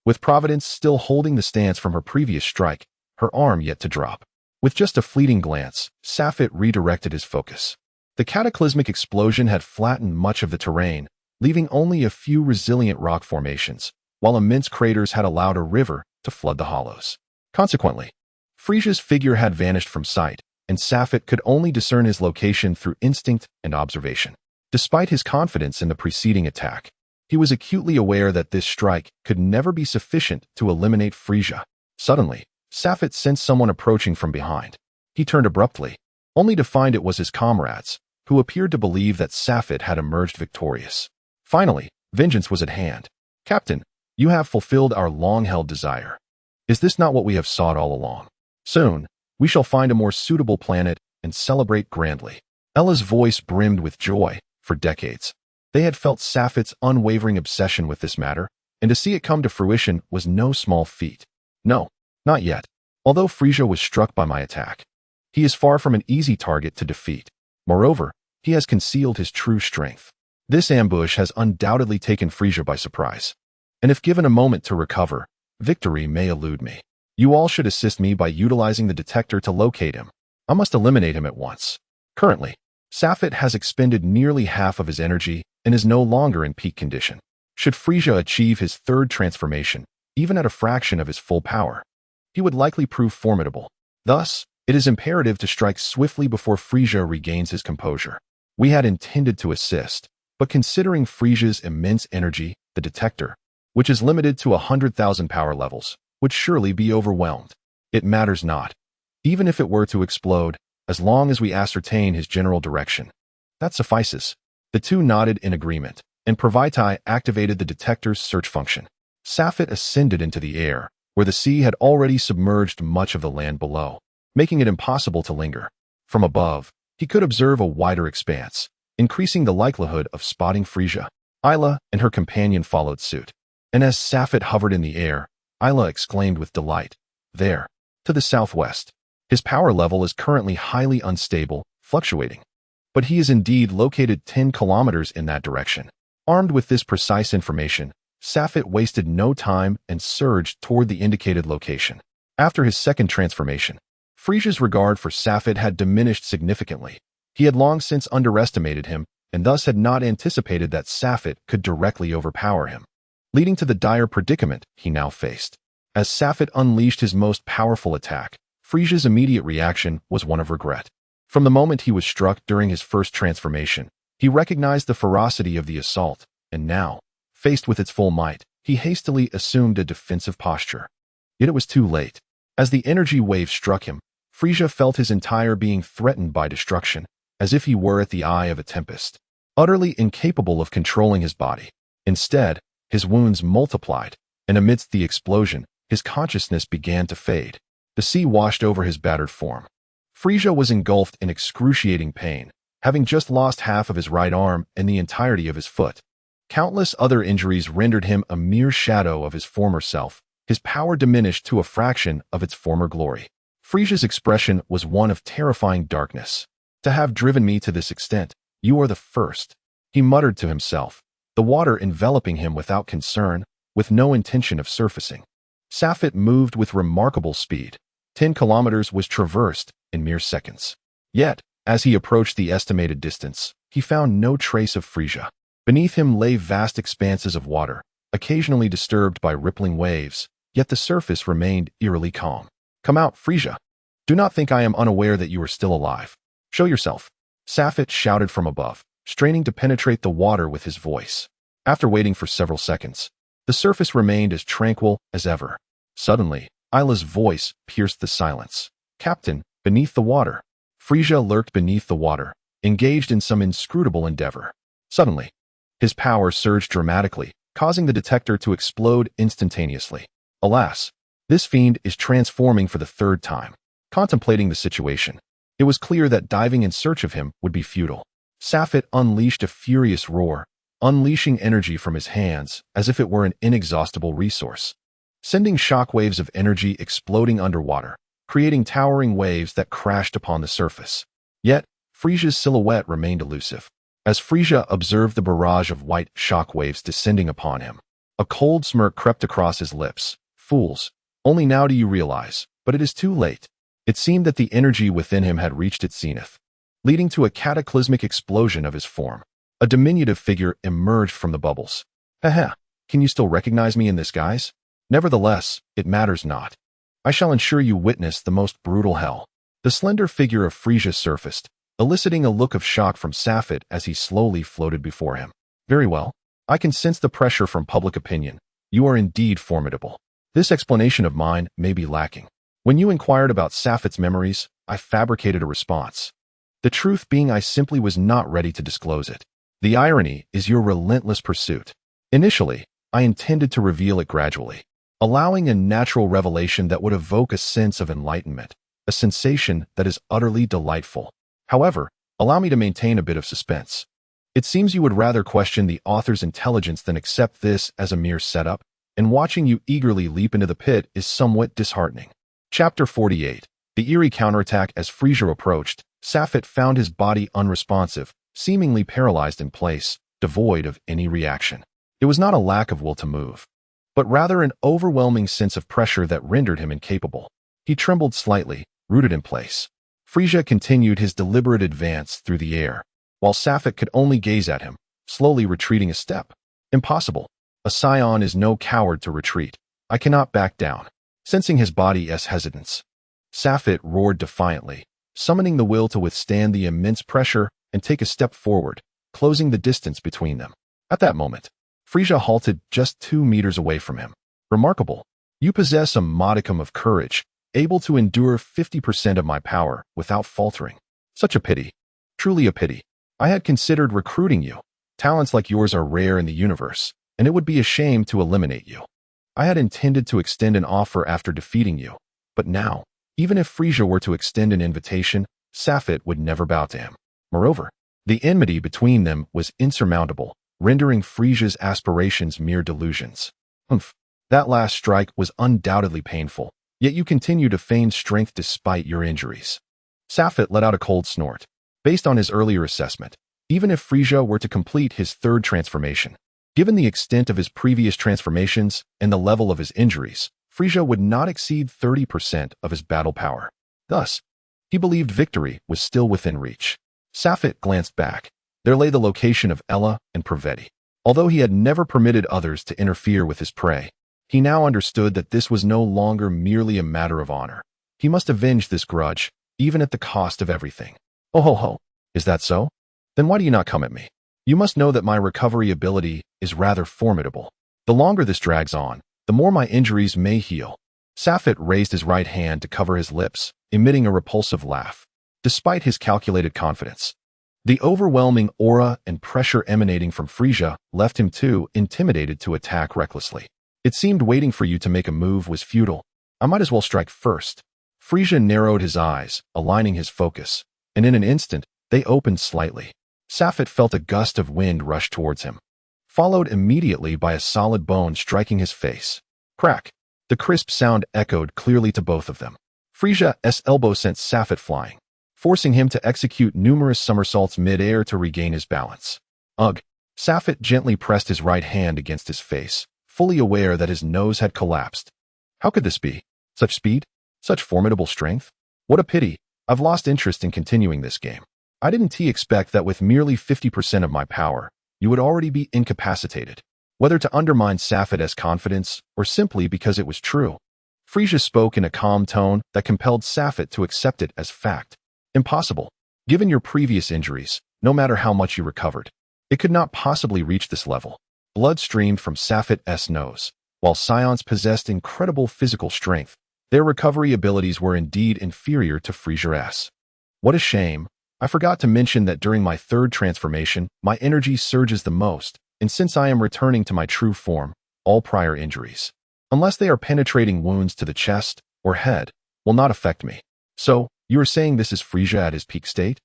With Providence still holding the stance from her previous strike, her arm yet to drop. With just a fleeting glance, Sapphite redirected his focus. The cataclysmic explosion had flattened much of the terrain, leaving only a few resilient rock formations, while immense craters had allowed a river to flood the hollows. Consequently, Frieza's figure had vanished from sight, and Safet could only discern his location through instinct and observation. Despite his confidence in the preceding attack, he was acutely aware that this strike could never be sufficient to eliminate Frieza. Suddenly, Safet sensed someone approaching from behind. He turned abruptly, only to find it was his comrades, who appeared to believe that Safet had emerged victorious. Finally, vengeance was at hand. Captain, you have fulfilled our long-held desire. Is this not what we have sought all along? Soon, we shall find a more suitable planet and celebrate grandly. Ella's voice brimmed with joy. For decades, they had felt Safet's unwavering obsession with this matter, and to see it come to fruition was no small feat. No, not yet. Although Frieza was struck by my attack, he is far from an easy target to defeat. Moreover, he has concealed his true strength. This ambush has undoubtedly taken Frieza by surprise, and if given a moment to recover, victory may elude me. You all should assist me by utilizing the detector to locate him. I must eliminate him at once. Currently, Safet has expended nearly half of his energy and is no longer in peak condition. Should Frieza achieve his third transformation, even at a fraction of his full power, he would likely prove formidable. Thus, it is imperative to strike swiftly before Frieza regains his composure. We had intended to assist, but considering Frieza's immense energy, the detector, which is limited to 100,000 power levels, would surely be overwhelmed. It matters not. Even if it were to explode, as long as we ascertain his general direction. That suffices. The two nodded in agreement, and Pravaitai activated the detector's search function. Safet ascended into the air, where the sea had already submerged much of the land below, making it impossible to linger. From above, he could observe a wider expanse, increasing the likelihood of spotting Frieza. Ayla and her companion followed suit, and as Safet hovered in the air, Ayla exclaimed with delight, "There, to the southwest. His power level is currently highly unstable, fluctuating. But he is indeed located 10 kilometers in that direction." Armed with this precise information, Safet wasted no time and surged toward the indicated location. After his second transformation, Frieza's regard for Safet had diminished significantly. He had long since underestimated him, and thus had not anticipated that Safet could directly overpower him, leading to the dire predicament he now faced. As Safet unleashed his most powerful attack, Frieza's immediate reaction was one of regret. From the moment he was struck during his first transformation, he recognized the ferocity of the assault, and now, faced with its full might, he hastily assumed a defensive posture. Yet it was too late. As the energy wave struck him, Frieza felt his entire being threatened by destruction, as if he were at the eye of a tempest, utterly incapable of controlling his body. Instead, his wounds multiplied, and amidst the explosion, his consciousness began to fade. The sea washed over his battered form. Frieza was engulfed in excruciating pain, having just lost half of his right arm and the entirety of his foot. Countless other injuries rendered him a mere shadow of his former self, his power diminished to a fraction of its former glory. Frieza's expression was one of terrifying darkness. "To have driven me to this extent, you are the first," he muttered to himself, the water enveloping him without concern, with no intention of surfacing. Safet moved with remarkable speed. 10 kilometers was traversed in mere seconds. Yet, as he approached the estimated distance, he found no trace of Frieza. Beneath him lay vast expanses of water, occasionally disturbed by rippling waves, yet the surface remained eerily calm. "Come out, Frieza. Do not think I am unaware that you are still alive. Show yourself," Safet shouted from above, straining to penetrate the water with his voice. After waiting for several seconds, the surface remained as tranquil as ever. Suddenly, Ayla's voice pierced the silence. "Captain, beneath the water." Frieza lurked beneath the water, engaged in some inscrutable endeavor. Suddenly, his power surged dramatically, causing the detector to explode instantaneously. Alas, this fiend is transforming for the third time. Contemplating the situation, it was clear that diving in search of him would be futile. Safet unleashed a furious roar, unleashing energy from his hands as if it were an inexhaustible resource, sending shockwaves of energy exploding underwater, creating towering waves that crashed upon the surface. Yet, Frieza's silhouette remained elusive. As Frieza observed the barrage of white shockwaves descending upon him, a cold smirk crept across his lips. "Fools, only now do you realize, but it is too late." It seemed that the energy within him had reached its zenith, leading to a cataclysmic explosion of his form. A diminutive figure emerged from the bubbles. "Haha, can you still recognize me in this guise? Nevertheless, it matters not. I shall ensure you witness the most brutal hell. The slender figure of Frieza surfaced, eliciting a look of shock from Safed as he slowly floated before him. Very well. I can sense the pressure from public opinion. You are indeed formidable. This explanation of mine may be lacking. When you inquired about Safed's memories, I fabricated a response. The truth being I simply was not ready to disclose it. The irony is your relentless pursuit. Initially, I intended to reveal it gradually, allowing a natural revelation that would evoke a sense of enlightenment, a sensation that is utterly delightful. However, allow me to maintain a bit of suspense. It seems you would rather question the author's intelligence than accept this as a mere setup, and watching you eagerly leap into the pit is somewhat disheartening. Chapter 48. The eerie counterattack. As Frieza approached, Safed found his body unresponsive, seemingly paralyzed in place, devoid of any reaction. It was not a lack of will to move, but rather an overwhelming sense of pressure that rendered him incapable. He trembled slightly, rooted in place. Frieza continued his deliberate advance through the air, while Safed could only gaze at him, slowly retreating a step. Impossible. A scion is no coward to retreat. I cannot back down. Sensing his body's hesitance, Safed roared defiantly, summoning the will to withstand the immense pressure and take a step forward, closing the distance between them. At that moment, Frieza halted just 2 meters away from him. Remarkable. You possess a modicum of courage, able to endure 50% of my power without faltering. Such a pity. Truly a pity. I had considered recruiting you. Talents like yours are rare in the universe, and it would be a shame to eliminate you. I had intended to extend an offer after defeating you, but now, even if Frieza were to extend an invitation, Safed would never bow to him. Moreover, the enmity between them was insurmountable, rendering Frieza's aspirations mere delusions. Humph. That last strike was undoubtedly painful, yet you continue to feign strength despite your injuries. Safed let out a cold snort. Based on his earlier assessment, even if Frieza were to complete his 3rd transformation, given the extent of his previous transformations and the level of his injuries, Frieza would not exceed 30% of his battle power. Thus, he believed victory was still within reach. Safed glanced back. There lay the location of Ella and Praveti. Although he had never permitted others to interfere with his prey, he now understood that this was no longer merely a matter of honor. He must avenge this grudge, even at the cost of everything. Oh ho ho, is that so? Then why do you not come at me? You must know that my recovery ability is rather formidable. The longer this drags on, the more my injuries may heal. Safed raised his right hand to cover his lips, emitting a repulsive laugh. Despite his calculated confidence, the overwhelming aura and pressure emanating from Frieza left him too intimidated to attack recklessly. It seemed waiting for you to make a move was futile. I might as well strike first. Frieza narrowed his eyes, aligning his focus, and in an instant, they opened slightly. Safed felt a gust of wind rush towards him, followed immediately by a solid bone striking his face. Crack! The crisp sound echoed clearly to both of them. Frieza's elbow sent Safed flying, forcing him to execute numerous somersaults mid-air to regain his balance. Ugh! Safed gently pressed his right hand against his face, fully aware that his nose had collapsed. How could this be? Such speed? Such formidable strength? What a pity. I've lost interest in continuing this game. I didn't expect that with merely 50% of my power, you would already be incapacitated. Whether to undermine Safed's confidence or simply because it was true, Frieza spoke in a calm tone that compelled Safed to accept it as fact. Impossible. Given your previous injuries, no matter how much you recovered, it could not possibly reach this level. Blood streamed from Safed's nose. While Scions possessed incredible physical strength, their recovery abilities were indeed inferior to Frieza's. What a shame. I forgot to mention that during my 3rd transformation, my energy surges the most, and since I am returning to my true form, all prior injuries, unless they are penetrating wounds to the chest or head, will not affect me. So, you are saying this is Frieza at his peak state?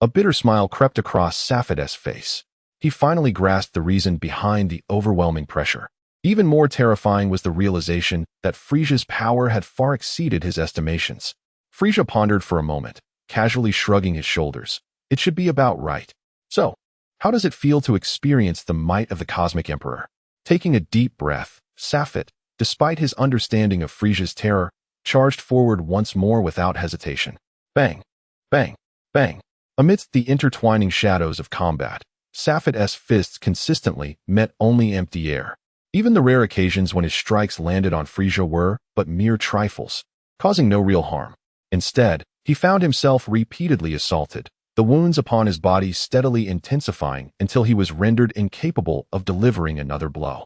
A bitter smile crept across Safed's face. He finally grasped the reason behind the overwhelming pressure. Even more terrifying was the realization that Frieza's power had far exceeded his estimations. Frieza pondered for a moment, casually shrugging his shoulders. It should be about right. So, how does it feel to experience the might of the Cosmic Emperor? Taking a deep breath, Safed, despite his understanding of Frieza's terror, charged forward once more without hesitation. Bang! Bang! Bang! Amidst the intertwining shadows of combat, Safed's fists consistently met only empty air. Even the rare occasions when his strikes landed on Frieza were but mere trifles. causing no real harm. Instead, he found himself repeatedly assaulted, the wounds upon his body steadily intensifying until he was rendered incapable of delivering another blow.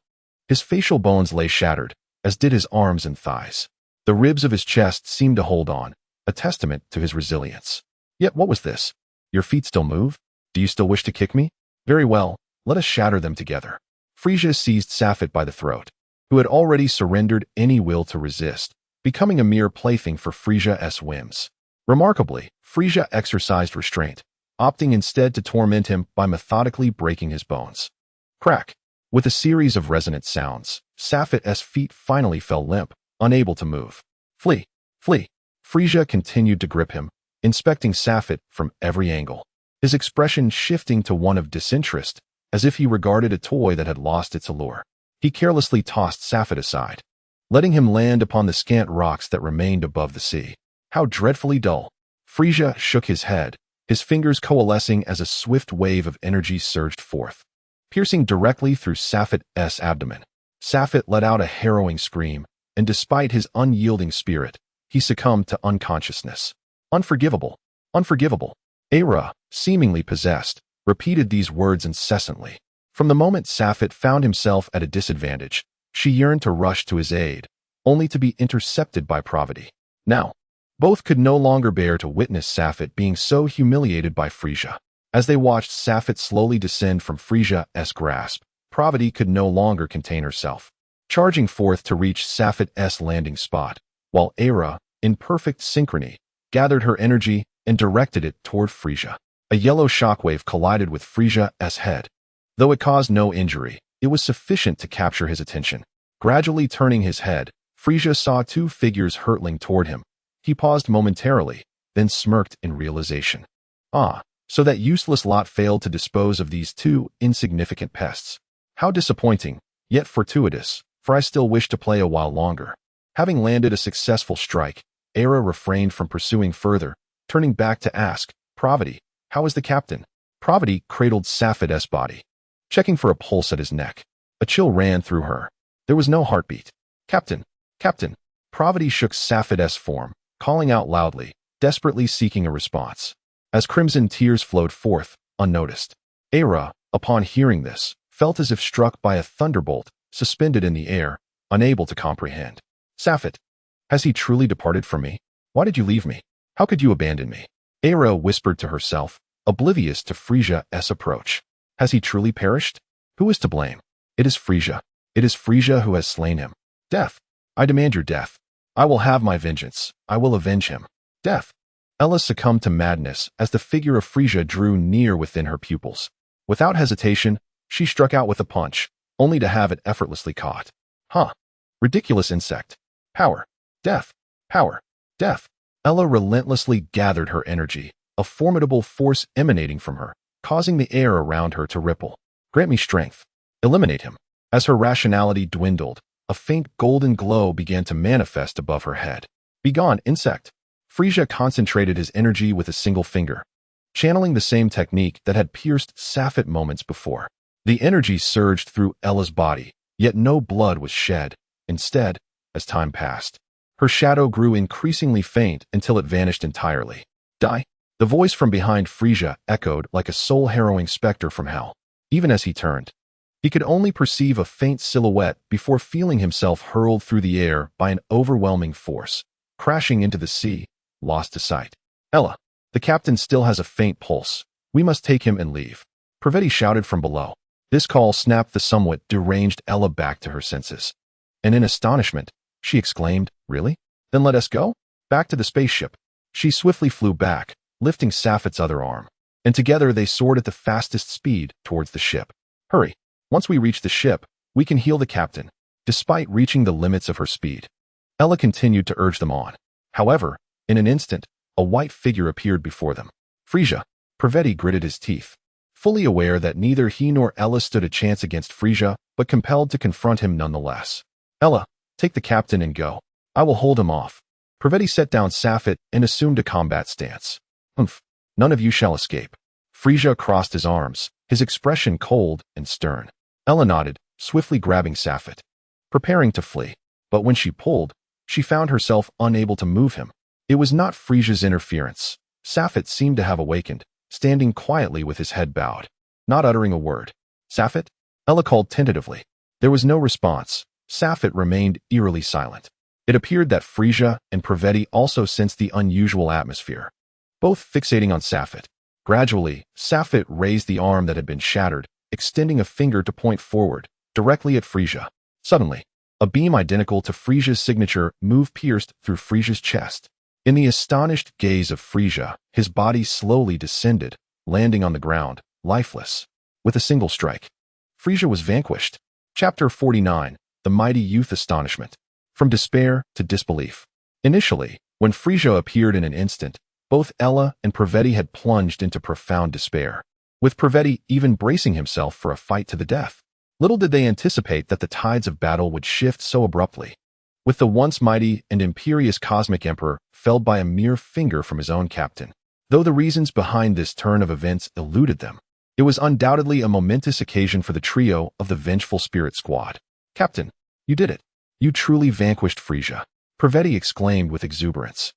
His facial bones lay shattered, as did his arms and thighs. The ribs of his chest seemed to hold on, a testament to his resilience. Yet what was this? Your feet still move? Do you still wish to kick me? Very well, let us shatter them together. Frieza seized Safet by the throat, who had already surrendered any will to resist, becoming a mere plaything for Frieza's whims. Remarkably, Frieza exercised restraint, opting instead to torment him by methodically breaking his bones. Crack! With a series of resonant sounds, Safet's feet finally fell limp, unable to move. Flee! Flee! Frieza continued to grip him, inspecting Safet from every angle, his expression shifting to one of disinterest, as if he regarded a toy that had lost its allure. He carelessly tossed Safet aside, letting him land upon the scant rocks that remained above the sea. How dreadfully dull! Frieza shook his head, his fingers coalescing as a swift wave of energy surged forth, piercing directly through Safet's abdomen. Safet let out a harrowing scream, and despite his unyielding spirit, he succumbed to unconsciousness. Unforgivable! Unforgivable! Era, seemingly possessed, repeated these words incessantly. From the moment Safet found himself at a disadvantage, she yearned to rush to his aid, only to be intercepted by Pravati. Now, both could no longer bear to witness Safet being so humiliated by Frieza. As they watched Safet slowly descend from Frieza's grasp, Pravati could no longer contain herself, charging forth to reach Safet's landing spot, while Era, in perfect synchrony, gathered her energy and directed it toward Frieza. A yellow shockwave collided with Frieza's head. Though it caused no injury, it was sufficient to capture his attention. Gradually turning his head, Frieza saw two figures hurtling toward him. He paused momentarily, then smirked in realization. Ah, so that useless lot failed to dispose of these two insignificant pests. How disappointing, yet fortuitous, for I still wish to play a while longer. Having landed a successful strike, Era refrained from pursuing further, turning back to ask, Pravati, how is the captain? Pravati cradled Safet's body, checking for a pulse at his neck. A chill ran through her. There was no heartbeat. Captain! Captain! Pravati shook Safet's form, calling out loudly, desperately seeking a response. As crimson tears flowed forth, unnoticed. Era, upon hearing this, felt as if struck by a thunderbolt, suspended in the air, unable to comprehend. Safet! Has he truly departed from me? Why did you leave me? How could you abandon me? Era whispered to herself, oblivious to Frieza's approach. Has he truly perished? Who is to blame? It is Frieza. It is Frieza who has slain him. Death! I demand your death. I will have my vengeance. I will avenge him. Death! Ella succumbed to madness as the figure of Frieza drew near within her pupils. Without hesitation, she struck out with a punch, only to have it effortlessly caught. Huh! Ridiculous insect! Power! Death! Power! Death! Ella relentlessly gathered her energy, a formidable force emanating from her, causing the air around her to ripple. Grant me strength. Eliminate him. As her rationality dwindled, a faint golden glow began to manifest above her head. Begone, insect! Frieza concentrated his energy with a single finger, channeling the same technique that had pierced Safet moments before. The energy surged through Ella's body, yet no blood was shed. Instead, as time passed, her shadow grew increasingly faint until it vanished entirely. Die! The voice from behind Frieza echoed like a soul-harrowing specter from hell. Even as he turned, he could only perceive a faint silhouette before feeling himself hurled through the air by an overwhelming force, crashing into the sea, lost to sight. Ella, the captain still has a faint pulse. We must take him and leave. Pravati shouted from below. This call snapped the somewhat deranged Ella back to her senses. And in astonishment, she exclaimed, Really? Then let us go? Back to the spaceship. She swiftly flew back, lifting Safet's other arm, and together they soared at the fastest speed towards the ship. Hurry! Once we reach the ship, we can heal the captain. Despite reaching the limits of her speed, Ella continued to urge them on. However, in an instant, a white figure appeared before them. Frieza! Pravati gritted his teeth, fully aware that neither he nor Ella stood a chance against Frieza, but compelled to confront him nonetheless. Ella, take the captain and go. I will hold him off. Pravati set down Safet and assumed a combat stance. Humph! None of you shall escape. Frieza crossed his arms, his expression cold and stern. Ella nodded, swiftly grabbing Safet, preparing to flee. But when she pulled, She found herself unable to move him. It was not Frieza's interference. Safet seemed to have awakened, standing quietly with his head bowed, not uttering a word. "Safet?" Ella called tentatively. There was no response. Safet remained eerily silent. It appeared that Frieza and Praveti also sensed the unusual atmosphere, both fixating on Safet. Gradually, Safet raised the arm that had been shattered, extending a finger to point forward, directly at Frieza. Suddenly, a beam identical to Frieza's signature move pierced through Frieza's chest. In the astonished gaze of Frieza, his body slowly descended, landing on the ground, lifeless. With a single strike, Frieza was vanquished. Chapter 49, The Mighty Youth Astonishment. From despair to disbelief. Initially, when Frieza appeared in an instant, both Ella and Praveti had plunged into profound despair, with Praveti even bracing himself for a fight to the death. Little did they anticipate that the tides of battle would shift so abruptly, with the once mighty and imperious Cosmic Emperor felled by a mere finger from his own captain. Though the reasons behind this turn of events eluded them, it was undoubtedly a momentous occasion for the trio of the Vengeful Spirit Squad. "Captain, you did it. You truly vanquished Frieza," Praveti exclaimed with exuberance,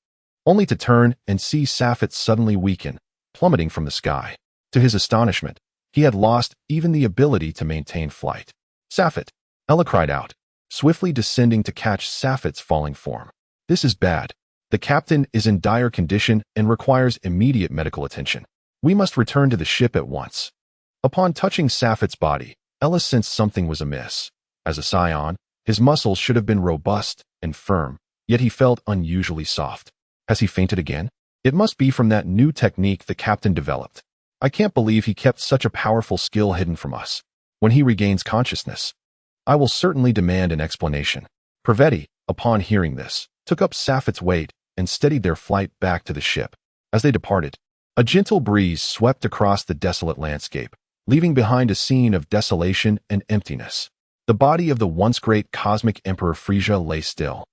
only to turn and see Safet suddenly weaken, plummeting from the sky. To his astonishment, he had lost even the ability to maintain flight. "Safet!" Ella cried out, swiftly descending to catch Safet's falling form. "This is bad. The captain is in dire condition and requires immediate medical attention. We must return to the ship at once." Upon touching Safet's body, Ella sensed something was amiss. As a scion, his muscles should have been robust and firm, yet he felt unusually soft. Has he fainted again? It must be from that new technique the captain developed. I can't believe he kept such a powerful skill hidden from us. When he regains consciousness, I will certainly demand an explanation. Praveti, upon hearing this, took up Safet's weight and steadied their flight back to the ship. As they departed, a gentle breeze swept across the desolate landscape, leaving behind a scene of desolation and emptiness. The body of the once great Cosmic Emperor Frieza lay still,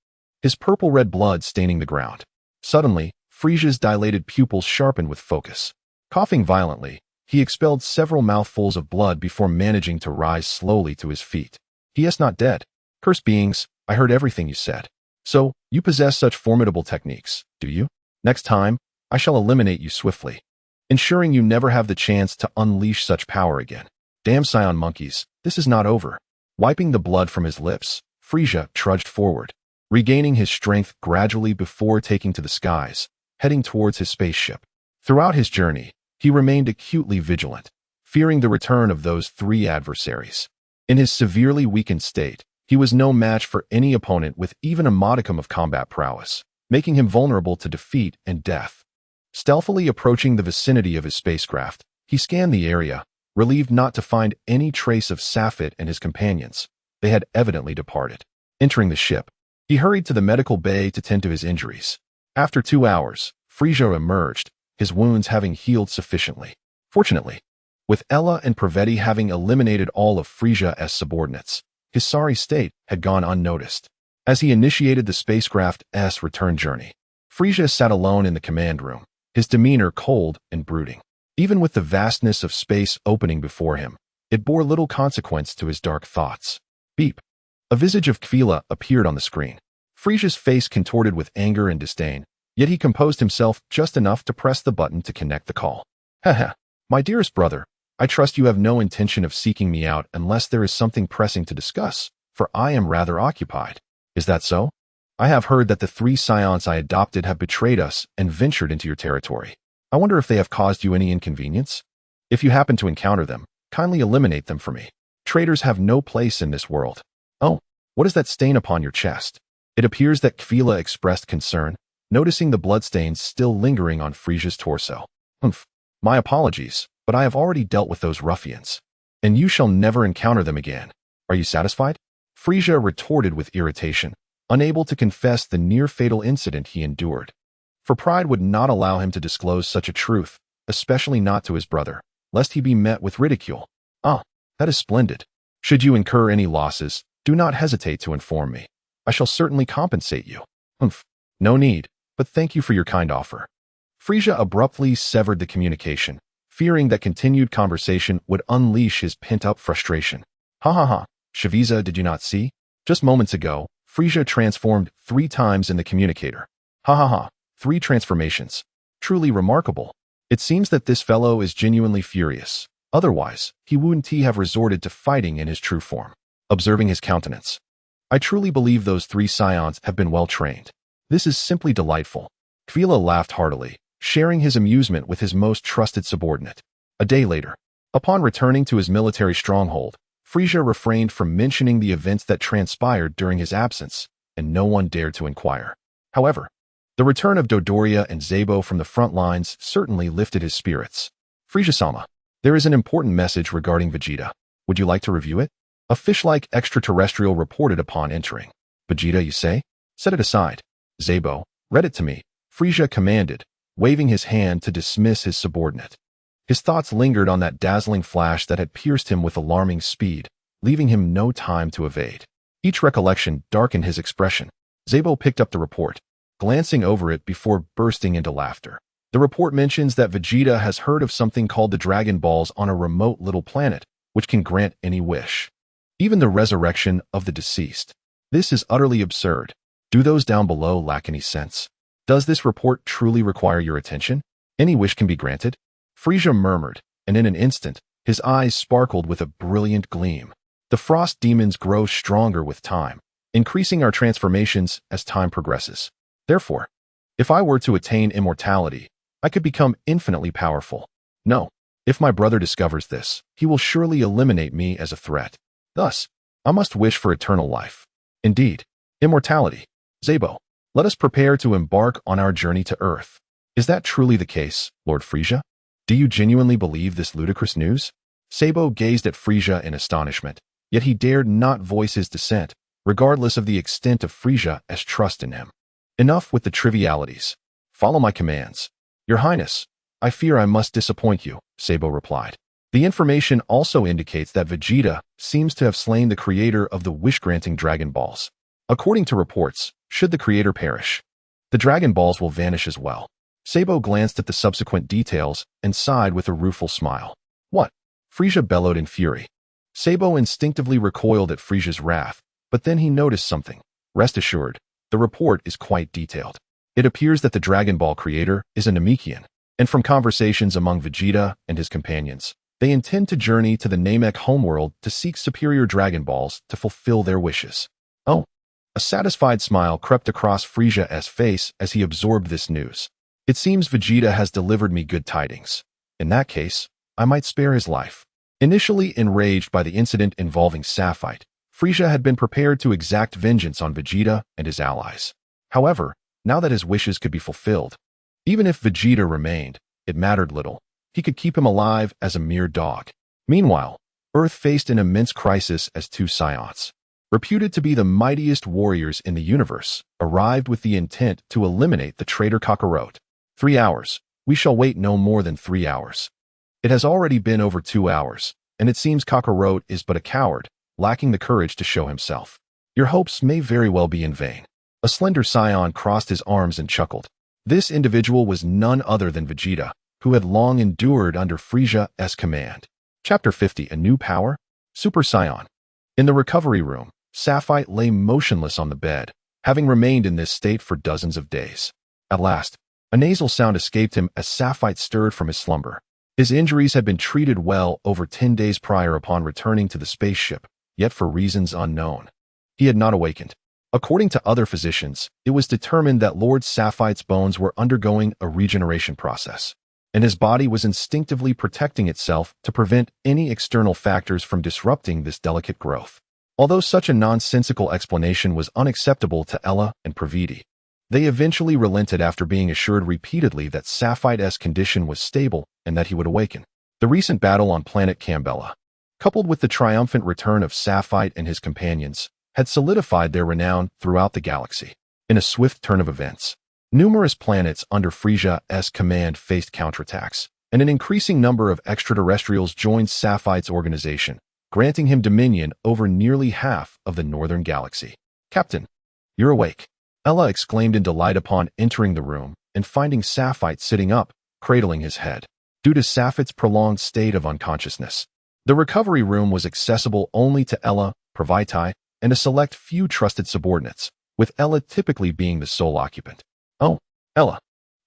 his purple-red blood staining the ground. Suddenly, Frieza's dilated pupils sharpened with focus. Coughing violently, he expelled several mouthfuls of blood before managing to rise slowly to his feet. "He is not dead. Cursed beings, I heard everything you said. So, you possess such formidable techniques, do you? Next time, I shall eliminate you swiftly, ensuring you never have the chance to unleash such power again. Damn scion monkeys, this is not over." Wiping the blood from his lips, Frieza trudged forward, regaining his strength gradually before taking to the skies, heading towards his spaceship. Throughout his journey, he remained acutely vigilant, fearing the return of those three adversaries. In his severely weakened state, he was no match for any opponent with even a modicum of combat prowess, making him vulnerable to defeat and death. Stealthily approaching the vicinity of his spacecraft, he scanned the area, relieved not to find any trace of Safet and his companions. They had evidently departed. Entering the ship, he hurried to the medical bay to tend to his injuries. After 2 hours, Frieza emerged, his wounds having healed sufficiently. Fortunately, with Ella and Praveti having eliminated all of Frieza's subordinates, his sorry state had gone unnoticed. As he initiated the spacecraft's return journey, Frieza sat alone in the command room, his demeanor cold and brooding. Even with the vastness of space opening before him, it bore little consequence to his dark thoughts. Beep. A visage of Kvila appeared on the screen. Frieza's face contorted with anger and disdain, yet he composed himself just enough to press the button to connect the call. "Haha, my dearest brother, I trust you have no intention of seeking me out unless there is something pressing to discuss, for I am rather occupied. Is that so? I have heard that the 3 scions I adopted have betrayed us and ventured into your territory. I wonder if they have caused you any inconvenience? If you happen to encounter them, kindly eliminate them for me. Traitors have no place in this world. Oh, what is that stain upon your chest?" It appears that Kvila expressed concern, noticing the bloodstains still lingering on Frieza's torso. "Humph. My apologies, but I have already dealt with those ruffians, and you shall never encounter them again. Are you satisfied?" Frieza retorted with irritation, unable to confess the near-fatal incident he endured. For pride would not allow him to disclose such a truth, especially not to his brother, lest he be met with ridicule. "Ah, that is splendid. Should you incur any losses, do not hesitate to inform me. I shall certainly compensate you." "Humph. No need, but thank you for your kind offer." Frieza abruptly severed the communication, fearing that continued conversation would unleash his pent-up frustration. "Ha ha ha, Shaviza, did you not see? Just moments ago, Frieza transformed 3 times in the communicator. Ha ha ha, 3 transformations. Truly remarkable. It seems that this fellow is genuinely furious. Otherwise, he wouldn't have resorted to fighting in his true form. Observing his countenance. I truly believe those 3 scions have been well trained. This is simply delightful. Kvila laughed heartily, sharing his amusement with his most trusted subordinate. A day later, upon returning to his military stronghold, Frieza refrained from mentioning the events that transpired during his absence, and no one dared to inquire. However, the return of Dodoria and Zabo from the front lines certainly lifted his spirits. Frieza-sama, there is an important message regarding Vegeta. Would you like to review it? A fish-like extraterrestrial reported upon entering. Vegeta, you say? Set it aside. Zabo, read it to me. Frieza commanded, waving his hand to dismiss his subordinate. His thoughts lingered on that dazzling flash that had pierced him with alarming speed, leaving him no time to evade. Each recollection darkened his expression. Zabo picked up the report, glancing over it before bursting into laughter. The report mentions that Vegeta has heard of something called the Dragon Balls on a remote little planet, which can grant any wish. Even the resurrection of the deceased. This is utterly absurd. Do those down below lack any sense? Does this report truly require your attention? Any wish can be granted? Frieza murmured, and in an instant, his eyes sparkled with a brilliant gleam. The frost demons grow stronger with time, increasing our transformations as time progresses. Therefore, if I were to attain immortality, I could become infinitely powerful. No, if my brother discovers this, he will surely eliminate me as a threat. Thus, I must wish for eternal life. Indeed, immortality. Zabo, let us prepare to embark on our journey to Earth. Is that truly the case, Lord Frieza? Do you genuinely believe this ludicrous news? Zabo gazed at Frieza in astonishment, yet he dared not voice his dissent, regardless of the extent of Frieza's trust in him. Enough with the trivialities. Follow my commands. Your Highness, I fear I must disappoint you, Zabo replied. The information also indicates that Vegeta seems to have slain the creator of the wish-granting Dragon Balls. According to reports, should the creator perish, the Dragon Balls will vanish as well. Zabo glanced at the subsequent details and sighed with a rueful smile. What? Frieza bellowed in fury. Zabo instinctively recoiled at Frieza's wrath, but then he noticed something. Rest assured, the report is quite detailed. It appears that the Dragon Ball creator is a Namekian, and from conversations among Vegeta and his companions, they intend to journey to the Namek homeworld to seek superior Dragon Balls to fulfill their wishes. Oh, a satisfied smile crept across Frieza's face as he absorbed this news. It seems Vegeta has delivered me good tidings. In that case, I might spare his life. Initially enraged by the incident involving Sapphite, Frieza had been prepared to exact vengeance on Vegeta and his allies. However, now that his wishes could be fulfilled, even if Vegeta remained, it mattered little. He could keep him alive as a mere dog. Meanwhile, Earth faced an immense crisis as 2 scions, reputed to be the mightiest warriors in the universe, arrived with the intent to eliminate the traitor Kakarot. 3 hours. We shall wait no more than 3 hours. It has already been over 2 hours, and it seems Kakarot is but a coward, lacking the courage to show himself. Your hopes may very well be in vain. A slender scion crossed his arms and chuckled. This individual was none other than Vegeta, who had long endured under Frieza's command. Chapter 50, A New Power? Super Saiyan. In the recovery room, Sapphite lay motionless on the bed, having remained in this state for dozens of days. At last, a nasal sound escaped him as Sapphite stirred from his slumber. His injuries had been treated well over 10 days prior upon returning to the spaceship, yet for reasons unknown, he had not awakened. According to other physicians, it was determined that Lord Sapphite's bones were undergoing a regeneration process, and his body was instinctively protecting itself to prevent any external factors from disrupting this delicate growth. Although such a nonsensical explanation was unacceptable to Ella and Praviti, they eventually relented after being assured repeatedly that Sapphite's condition was stable and that he would awaken. The recent battle on planet Cambella, coupled with the triumphant return of Sapphite and his companions, had solidified their renown throughout the galaxy. In a swift turn of events, numerous planets under Frieza's command faced counterattacks, and an increasing number of extraterrestrials joined Sapphite's organization, granting him dominion over nearly half of the northern galaxy. Captain, you're awake, Ella exclaimed in delight upon entering the room and finding Sapphite sitting up, cradling his head. Due to Sapphite's prolonged state of unconsciousness, the recovery room was accessible only to Ella, Praviti, and a select few trusted subordinates, with Ella typically being the sole occupant. Oh, Ella,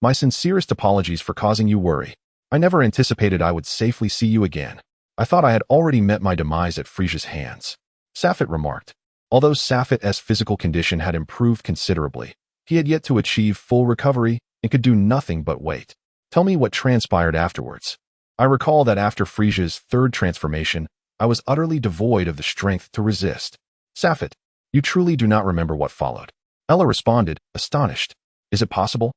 my sincerest apologies for causing you worry. I never anticipated I would safely see you again. I thought I had already met my demise at Frieza's hands, Safet remarked. Although Safet's physical condition had improved considerably, he had yet to achieve full recovery and could do nothing but wait. Tell me what transpired afterwards. I recall that after Frieza's third transformation, I was utterly devoid of the strength to resist. Safet, you truly do not remember what followed. Ella responded, astonished. Is it possible?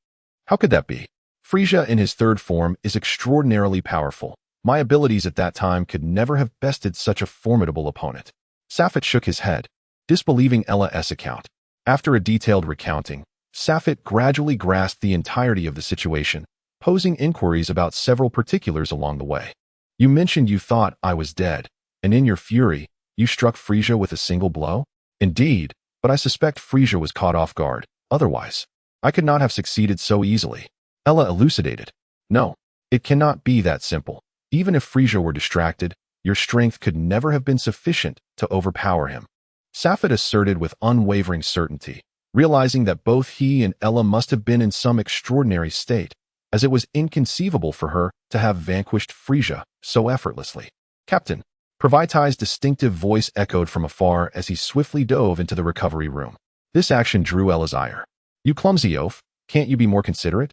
How could that be? Frieza in his third form is extraordinarily powerful. My abilities at that time could never have bested such a formidable opponent. Safet shook his head, disbelieving Ella's account. After a detailed recounting, Safet gradually grasped the entirety of the situation, posing inquiries about several particulars along the way. You mentioned you thought I was dead, and in your fury, you struck Frieza with a single blow? Indeed, but I suspect Frieza was caught off guard. Otherwise, I could not have succeeded so easily. Ella elucidated. No, it cannot be that simple. Even if Frieza were distracted, your strength could never have been sufficient to overpower him. Safet asserted with unwavering certainty, realizing that both he and Ella must have been in some extraordinary state, as it was inconceivable for her to have vanquished Frieza so effortlessly. Captain, Pravitai's distinctive voice echoed from afar as he swiftly dove into the recovery room. This action drew Ella's ire. You clumsy oaf, can't you be more considerate?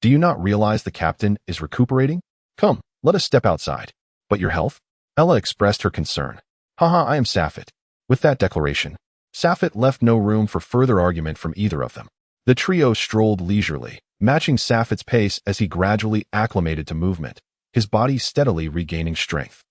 Do you not realize the captain is recuperating? Come, let us step outside. But your health? Ella expressed her concern. Haha, I am Safet. With that declaration, Safet left no room for further argument from either of them. The trio strolled leisurely, matching Safet's pace as he gradually acclimated to movement, his body steadily regaining strength.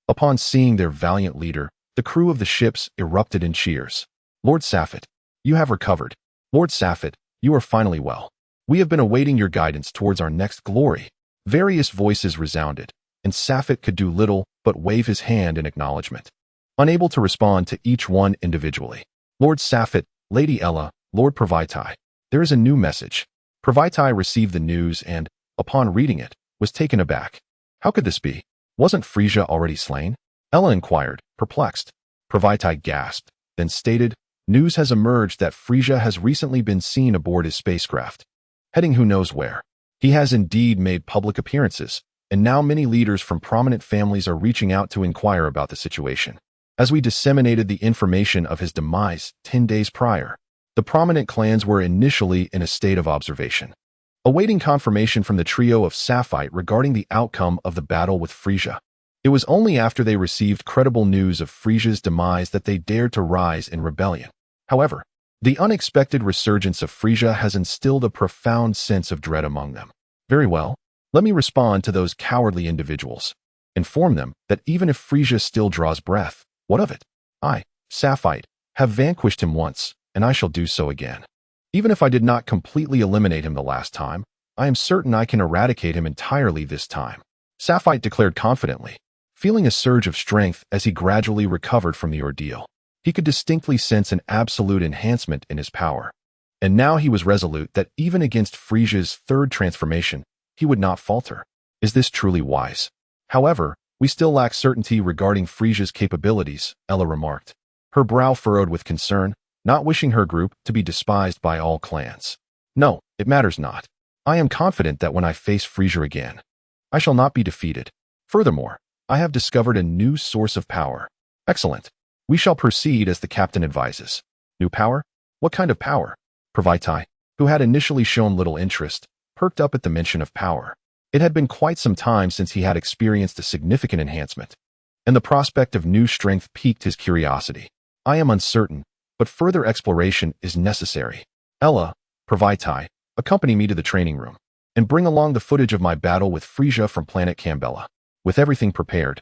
Upon seeing their valiant leader, the crew of the ships erupted in cheers. Lord Safet, you have recovered. Lord Safet, you are finally well. We have been awaiting your guidance towards our next glory. Various voices resounded, and Safet could do little but wave his hand in acknowledgement, unable to respond to each one individually. Lord Safet, Lady Ella, Lord Pravitai, there is a new message. Pravitai received the news and, upon reading it, was taken aback. How could this be? Wasn't Frieza already slain? Ella inquired, perplexed. Pravitai gasped, then stated, news has emerged that Frieza has recently been seen aboard his spacecraft, heading who knows where. He has indeed made public appearances, and now many leaders from prominent families are reaching out to inquire about the situation. As we disseminated the information of his demise 10 days prior, the prominent clans were initially in a state of observation, awaiting confirmation from the trio of Safite regarding the outcome of the battle with Frieza. It was only after they received credible news of Frieza's demise that they dared to rise in rebellion. However, the unexpected resurgence of Frieza has instilled a profound sense of dread among them. Very well, let me respond to those cowardly individuals. Inform them that even if Frieza still draws breath, what of it? I, Safite, have vanquished him once, and I shall do so again. Even if I did not completely eliminate him the last time, I am certain I can eradicate him entirely this time, Safite declared confidently, feeling a surge of strength as he gradually recovered from the ordeal. He could distinctly sense an absolute enhancement in his power, and now he was resolute that even against Frieza's third transformation, he would not falter. Is this truly wise? However, we still lack certainty regarding Frieza's capabilities, Ella remarked, her brow furrowed with concern, not wishing her group to be despised by all clans. No, it matters not. I am confident that when I face Frieza again, I shall not be defeated. Furthermore, I have discovered a new source of power. Excellent. We shall proceed as the captain advises. New power? What kind of power? Pravitai, who had initially shown little interest, perked up at the mention of power. It had been quite some time since he had experienced a significant enhancement, and the prospect of new strength piqued his curiosity. I am uncertain, but further exploration is necessary. Ella, Pravitai, accompany me to the training room, and bring along the footage of my battle with Frieza from planet Cambella. With everything prepared,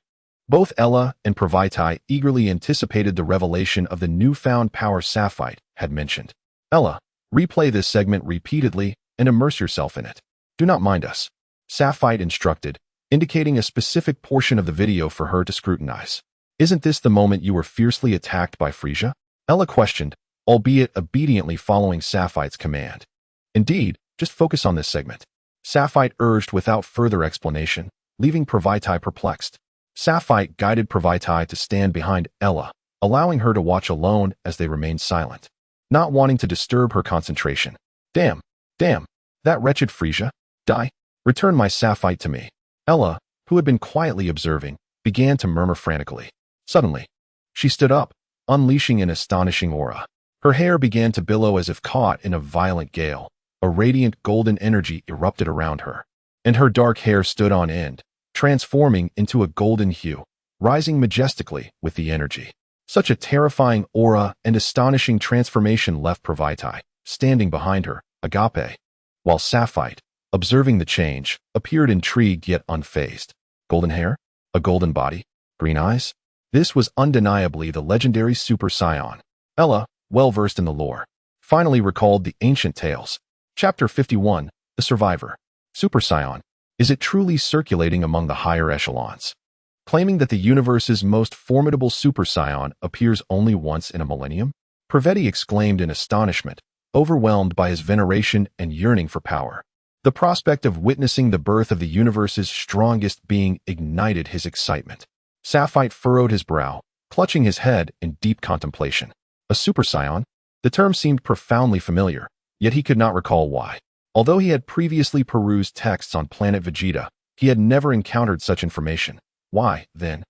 both Ella and Pravitai eagerly anticipated the revelation of the newfound power Safite had mentioned. Ella, replay this segment repeatedly and immerse yourself in it. Do not mind us, Safite instructed, indicating a specific portion of the video for her to scrutinize. Isn't this the moment you were fiercely attacked by Frieza? Ella questioned, albeit obediently following Safite's command. Indeed, just focus on this segment, Safite urged without further explanation, leaving Pravitai perplexed. Safite guided Pravitai to stand behind Ella, allowing her to watch alone as they remained silent, not wanting to disturb her concentration. Damn, that wretched Frieza. Die. Return my sapphire to me. Ella, who had been quietly observing, began to murmur frantically. Suddenly, she stood up, unleashing an astonishing aura. Her hair began to billow as if caught in a violent gale. A radiant golden energy erupted around her, and her dark hair stood on end, transforming into a golden hue, rising majestically with the energy. Such a terrifying aura and astonishing transformation left Pravaitai, standing behind her, agape, while Sapphire, observing the change, appeared intrigued yet unfazed. Golden hair? A golden body? Green eyes? This was undeniably the legendary Super Saiyan. Ella, well-versed in the lore, finally recalled the ancient tales. Chapter 51, The Survivor. Super Saiyan. Is it truly circulating among the higher echelons? Claiming that the universe's most formidable Super Saiyan appears only once in a millennium? Praveti exclaimed in astonishment, overwhelmed by his veneration and yearning for power. The prospect of witnessing the birth of the universe's strongest being ignited his excitement. Sapphire furrowed his brow, clutching his head in deep contemplation. A Super Saiyan? The term seemed profoundly familiar, yet he could not recall why. Although he had previously perused texts on planet Vegeta, he had never encountered such information. Why, then,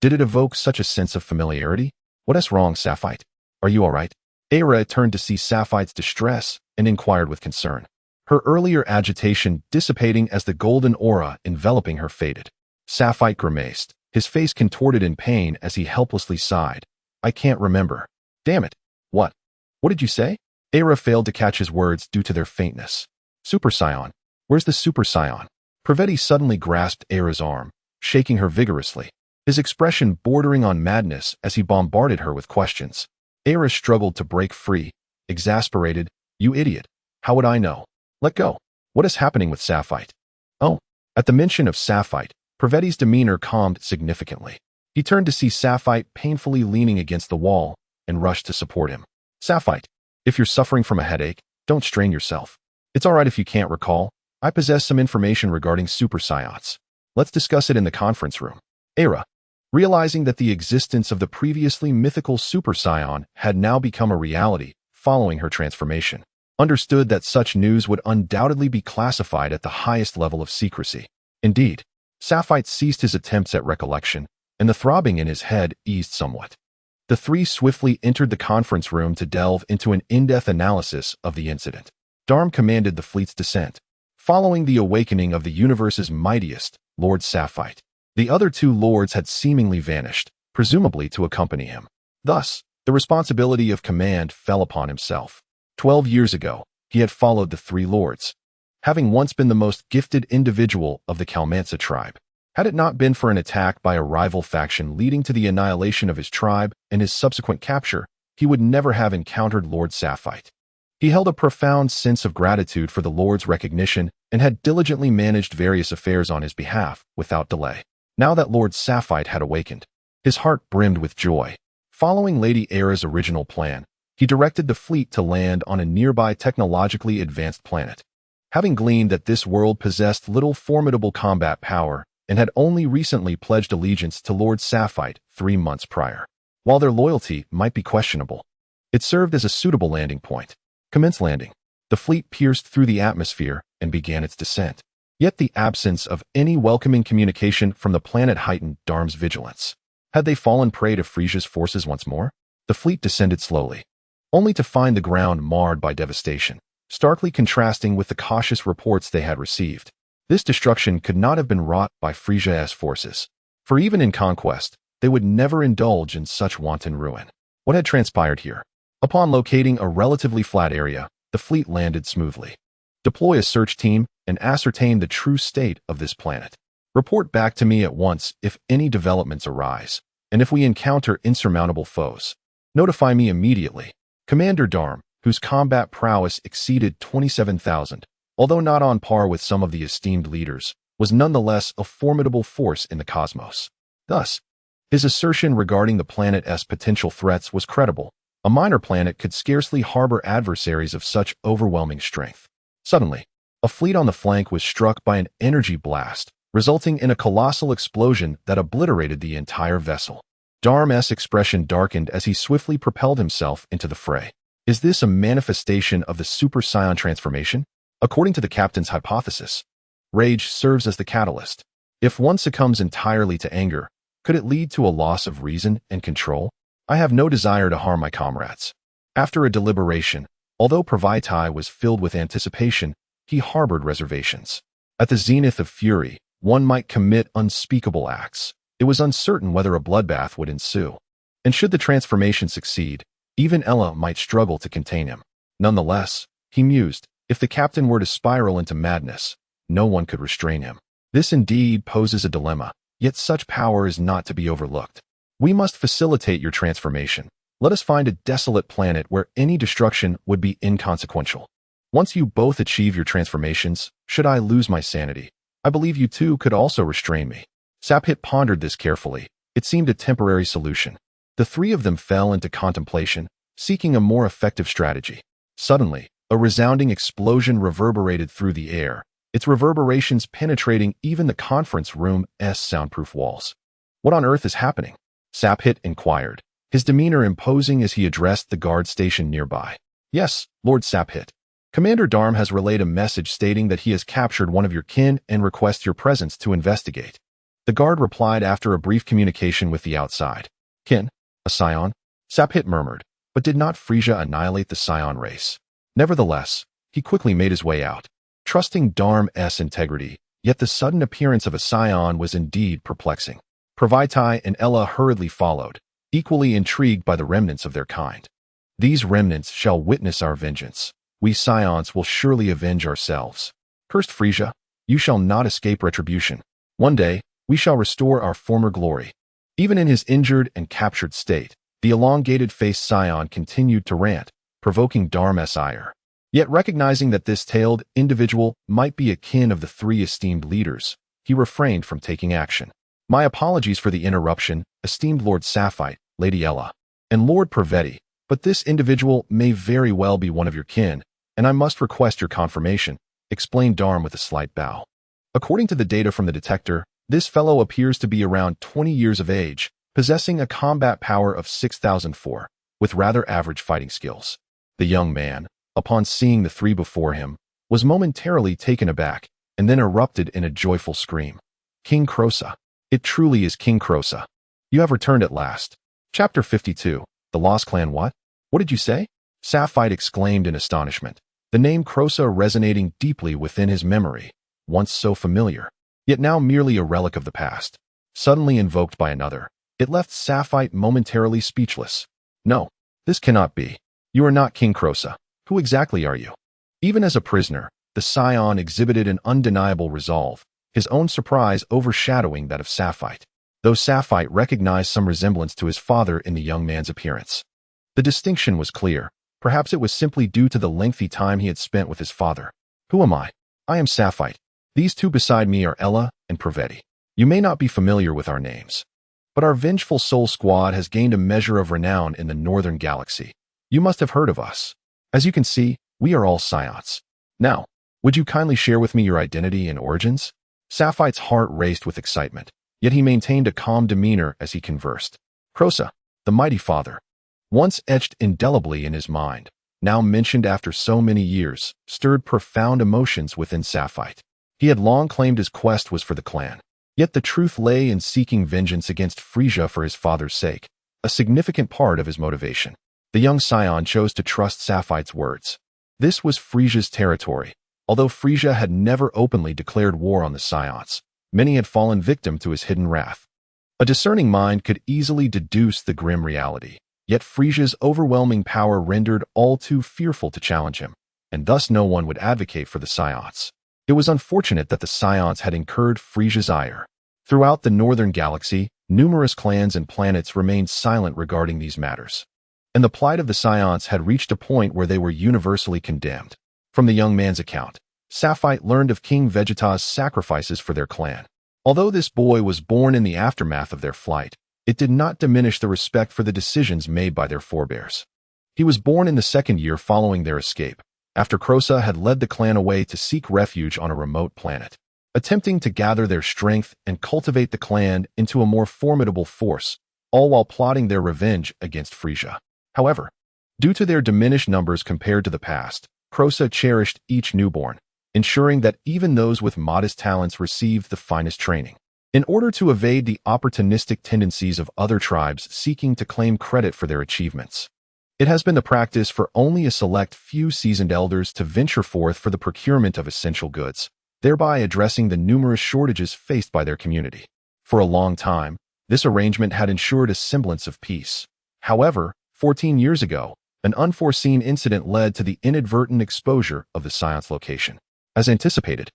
did it evoke such a sense of familiarity? What is wrong, Sapphire? Are you all right? Aira turned to see Sapphire's distress and inquired with concern, her earlier agitation dissipating as the golden aura enveloping her faded. Sapphire grimaced, his face contorted in pain as he helplessly sighed. I can't remember. Damn it. What did you say? Aira failed to catch his words due to their faintness. Super Saiyan. Where's the Super Saiyan? Praveti suddenly grasped Aira's arm, shaking her vigorously, his expression bordering on madness as he bombarded her with questions. Aira struggled to break free, exasperated. You idiot. How would I know? Let go. What is happening with Sapphire? Oh. At the mention of Sapphire, Praveti's demeanor calmed significantly. He turned to see Sapphire painfully leaning against the wall and rushed to support him. Sapphire, if you're suffering from a headache, don't strain yourself. It's all right if you can't recall. I possess some information regarding Super Saiyans. Let's discuss it in the conference room. Aira, realizing that the existence of the previously mythical Super Saiyan had now become a reality following her transformation, understood that such news would undoubtedly be classified at the highest level of secrecy. Indeed, Sapphire ceased his attempts at recollection, and the throbbing in his head eased somewhat. The three swiftly entered the conference room to delve into an in-depth analysis of the incident. Dharm commanded the fleet's descent, following the awakening of the universe's mightiest, Lord Sapphire. The other two lords had seemingly vanished, presumably to accompany him. Thus, the responsibility of command fell upon himself. 12 years ago, he had followed the three lords, having once been the most gifted individual of the Kalmansa tribe. Had it not been for an attack by a rival faction leading to the annihilation of his tribe and his subsequent capture, he would never have encountered Lord Sapphire. He held a profound sense of gratitude for the Lord's recognition and had diligently managed various affairs on his behalf without delay. Now that Lord Sapphire had awakened, his heart brimmed with joy. Following Lady Aira's original plan, he directed the fleet to land on a nearby technologically advanced planet. Having gleaned that this world possessed little formidable combat power and had only recently pledged allegiance to Lord Sapphire 3 months prior. While their loyalty might be questionable, it served as a suitable landing point. Commence landing. The fleet pierced through the atmosphere and began its descent. Yet the absence of any welcoming communication from the planet heightened Dharm's vigilance. Had they fallen prey to Frieza's forces once more? The fleet descended slowly, only to find the ground marred by devastation, starkly contrasting with the cautious reports they had received. This destruction could not have been wrought by Frieza's forces, for even in conquest, they would never indulge in such wanton ruin. What had transpired here? Upon locating a relatively flat area, the fleet landed smoothly. Deploy a search team and ascertain the true state of this planet. Report back to me at once if any developments arise, and if we encounter insurmountable foes. Notify me immediately. Commander Dharm, whose combat prowess exceeded 27,000, although not on par with some of the esteemed leaders, was nonetheless a formidable force in the cosmos. Thus, his assertion regarding the planet's potential threats was credible. A minor planet could scarcely harbor adversaries of such overwhelming strength. Suddenly, a fleet on the flank was struck by an energy blast, resulting in a colossal explosion that obliterated the entire vessel. Dharm's expression darkened as he swiftly propelled himself into the fray. Is this a manifestation of the Super Saiyan transformation? According to the captain's hypothesis, rage serves as the catalyst. If one succumbs entirely to anger, could it lead to a loss of reason and control? I have no desire to harm my comrades. After a deliberation, although Frieza was filled with anticipation, he harbored reservations. At the zenith of fury, one might commit unspeakable acts. It was uncertain whether a bloodbath would ensue. And should the transformation succeed, even Ella might struggle to contain him. Nonetheless, he mused, if the captain were to spiral into madness, no one could restrain him. This indeed poses a dilemma, yet such power is not to be overlooked. We must facilitate your transformation. Let us find a desolate planet where any destruction would be inconsequential. Once you both achieve your transformations, should I lose my sanity, I believe you two could also restrain me. Sapphit pondered this carefully. It seemed a temporary solution. The three of them fell into contemplation, seeking a more effective strategy. Suddenly, a resounding explosion reverberated through the air, its reverberations penetrating even the conference room's soundproof walls. What on earth is happening? Sapphit inquired, his demeanor imposing as he addressed the guard station nearby. Yes, Lord Sapphit. Commander Dharm has relayed a message stating that he has captured one of your kin and requests your presence to investigate. The guard replied after a brief communication with the outside. Kin? A scion? Sapphit murmured, but did not Frieza annihilate the scion race? Nevertheless, he quickly made his way out, trusting Dharm's integrity, yet the sudden appearance of a scion was indeed perplexing. Frieza and Ella hurriedly followed, equally intrigued by the remnants of their kind. These remnants shall witness our vengeance. We scions will surely avenge ourselves. Cursed Frieza, you shall not escape retribution. One day, we shall restore our former glory. Even in his injured and captured state, the elongated-faced scion continued to rant, provoking Dharm's ire. Yet recognizing that this tailed individual might be a kin of the three esteemed leaders, he refrained from taking action. My apologies for the interruption, esteemed Lord Sapphite, Lady Ella, and Lord Praveti, but this individual may very well be one of your kin, and I must request your confirmation, explained Dharm with a slight bow. According to the data from the detector, this fellow appears to be around 20 years of age, possessing a combat power of 6,004, with rather average fighting skills. The young man, upon seeing the three before him, was momentarily taken aback, and then erupted in a joyful scream. King Krosa. It truly is King Krosa. You have returned at last. Chapter 52. The Lost Clan what? What did you say? Sapphite exclaimed in astonishment, the name Krosa resonating deeply within his memory, once so familiar, yet now merely a relic of the past. Suddenly invoked by another, it left Sapphite momentarily speechless. No, this cannot be. You are not King Krosa. Who exactly are you? Even as a prisoner, the scion exhibited an undeniable resolve, his own surprise overshadowing that of Sapphite, though Sapphite recognized some resemblance to his father in the young man's appearance. The distinction was clear. Perhaps it was simply due to the lengthy time he had spent with his father. Who am I? I am Sapphite. These two beside me are Ella and Praveti. You may not be familiar with our names, but our Vengeful Soul Squad has gained a measure of renown in the Northern Galaxy. You must have heard of us. As you can see, we are all scions. Now, would you kindly share with me your identity and origins? Sapphite's heart raced with excitement, yet he maintained a calm demeanor as he conversed. Krosa, the mighty father, once etched indelibly in his mind, now mentioned after so many years, stirred profound emotions within Sapphite. He had long claimed his quest was for the clan, yet the truth lay in seeking vengeance against Frieza for his father's sake, a significant part of his motivation. The young scion chose to trust Sapphite's words. This was Frieza's territory. Although Frieza had never openly declared war on the scions, many had fallen victim to his hidden wrath. A discerning mind could easily deduce the grim reality, yet Frieza's overwhelming power rendered all too fearful to challenge him, and thus no one would advocate for the scions. It was unfortunate that the scions had incurred Frieza's ire. Throughout the Northern Galaxy, numerous clans and planets remained silent regarding these matters, and the plight of the scions had reached a point where they were universally condemned. From the young man's account, Sapphite learned of King Vegeta's sacrifices for their clan. Although this boy was born in the aftermath of their flight, it did not diminish the respect for the decisions made by their forebears. He was born in the second year following their escape, after Krosa had led the clan away to seek refuge on a remote planet. Attempting to gather their strength and cultivate the clan into a more formidable force, all while plotting their revenge against Frieza. However, due to their diminished numbers compared to the past, Crossa cherished each newborn, ensuring that even those with modest talents received the finest training. In order to evade the opportunistic tendencies of other tribes seeking to claim credit for their achievements, it has been the practice for only a select few seasoned elders to venture forth for the procurement of essential goods, thereby addressing the numerous shortages faced by their community. For a long time, this arrangement had ensured a semblance of peace. However, 14 years ago, an unforeseen incident led to the inadvertent exposure of the Scion's location. As anticipated,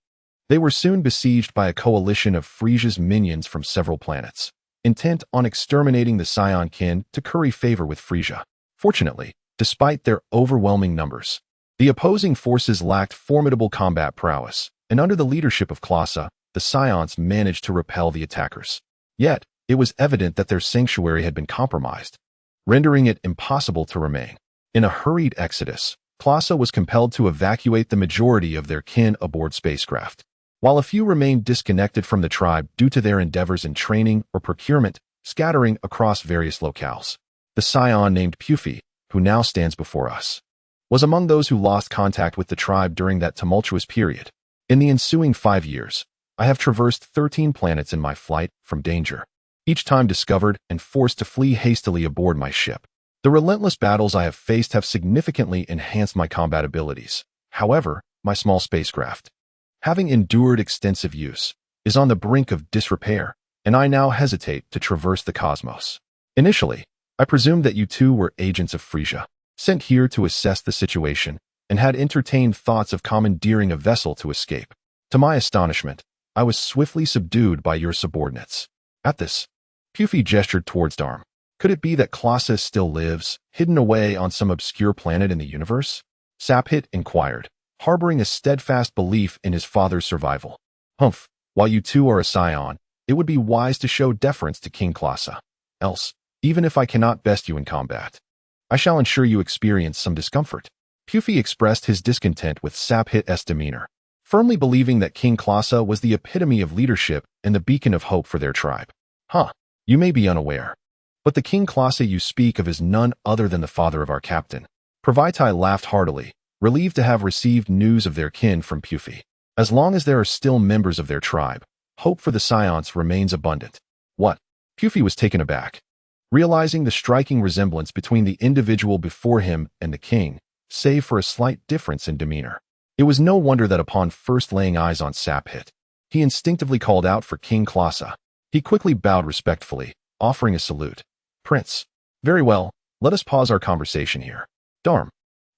they were soon besieged by a coalition of Frieza's minions from several planets, intent on exterminating the Scion kin to curry favor with Frieza. Fortunately, despite their overwhelming numbers, the opposing forces lacked formidable combat prowess, and under the leadership of Classa, the Scions managed to repel the attackers. Yet, it was evident that their sanctuary had been compromised, rendering it impossible to remain. In a hurried exodus, Classa was compelled to evacuate the majority of their kin aboard spacecraft, while a few remained disconnected from the tribe due to their endeavors in training or procurement, scattering across various locales. The Scion named Puffy, who now stands before us, was among those who lost contact with the tribe during that tumultuous period. In the ensuing 5 years, I have traversed 13 planets in my flight from danger, each time discovered and forced to flee hastily aboard my ship. The relentless battles I have faced have significantly enhanced my combat abilities. However, my small spacecraft, having endured extensive use, is on the brink of disrepair, and I now hesitate to traverse the cosmos. Initially, I presumed that you two were agents of Frieza, sent here to assess the situation, and had entertained thoughts of commandeering a vessel to escape. To my astonishment, I was swiftly subdued by your subordinates. At this, Puffy gestured towards Darm. Could it be that Classa still lives, hidden away on some obscure planet in the universe? Saphit inquired, harboring a steadfast belief in his father's survival. Humph, while you two are a Scion, it would be wise to show deference to King Classa. Else, even if I cannot best you in combat, I shall ensure you experience some discomfort. Puffy expressed his discontent with Saphit's demeanor, firmly believing that King Classa was the epitome of leadership and the beacon of hope for their tribe. You may be unaware, but the King Classa you speak of is none other than the father of our captain. Provitai laughed heartily, relieved to have received news of their kin from Puffy. As long as there are still members of their tribe, hope for the Scions remains abundant. What? Puffy was taken aback, realizing the striking resemblance between the individual before him and the king, save for a slight difference in demeanor. It was no wonder that upon first laying eyes on Saphit, he instinctively called out for King Classa. He quickly bowed respectfully, offering a salute. Prince. Very well, let us pause our conversation here. Darm,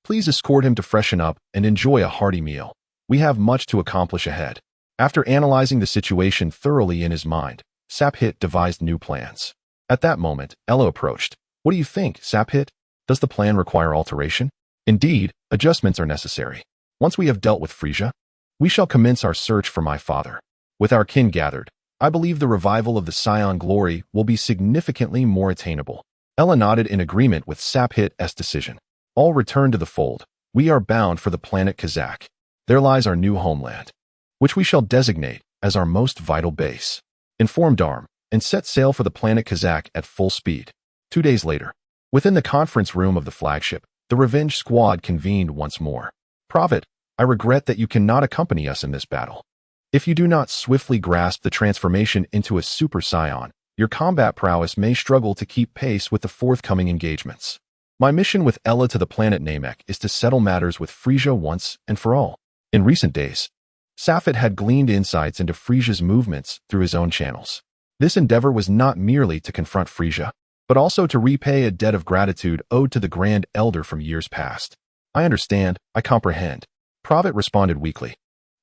please escort him to freshen up and enjoy a hearty meal. We have much to accomplish ahead. After analyzing the situation thoroughly in his mind, Saphit devised new plans. At that moment, Ella approached. What do you think, Saphit? Does the plan require alteration? Indeed, adjustments are necessary. Once we have dealt with Frieza, we shall commence our search for my father. With our kin gathered, I believe the revival of the Scion glory will be significantly more attainable. Ella nodded in agreement with Saphit's decision. All return to the fold. We are bound for the planet Kazakh. There lies our new homeland, which we shall designate as our most vital base. Inform Darm, and set sail for the planet Kazakh at full speed. 2 days later, within the conference room of the flagship, the Revenge Squad convened once more. Prophet, I regret that you cannot accompany us in this battle. If you do not swiftly grasp the transformation into a Super Scion, your combat prowess may struggle to keep pace with the forthcoming engagements. My mission with Ella to the planet Namek is to settle matters with Frieza once and for all. In recent days, Saphit had gleaned insights into Frieza's movements through his own channels. This endeavor was not merely to confront Frieza, but also to repay a debt of gratitude owed to the Grand Elder from years past. I understand, I comprehend. Prophet responded weakly,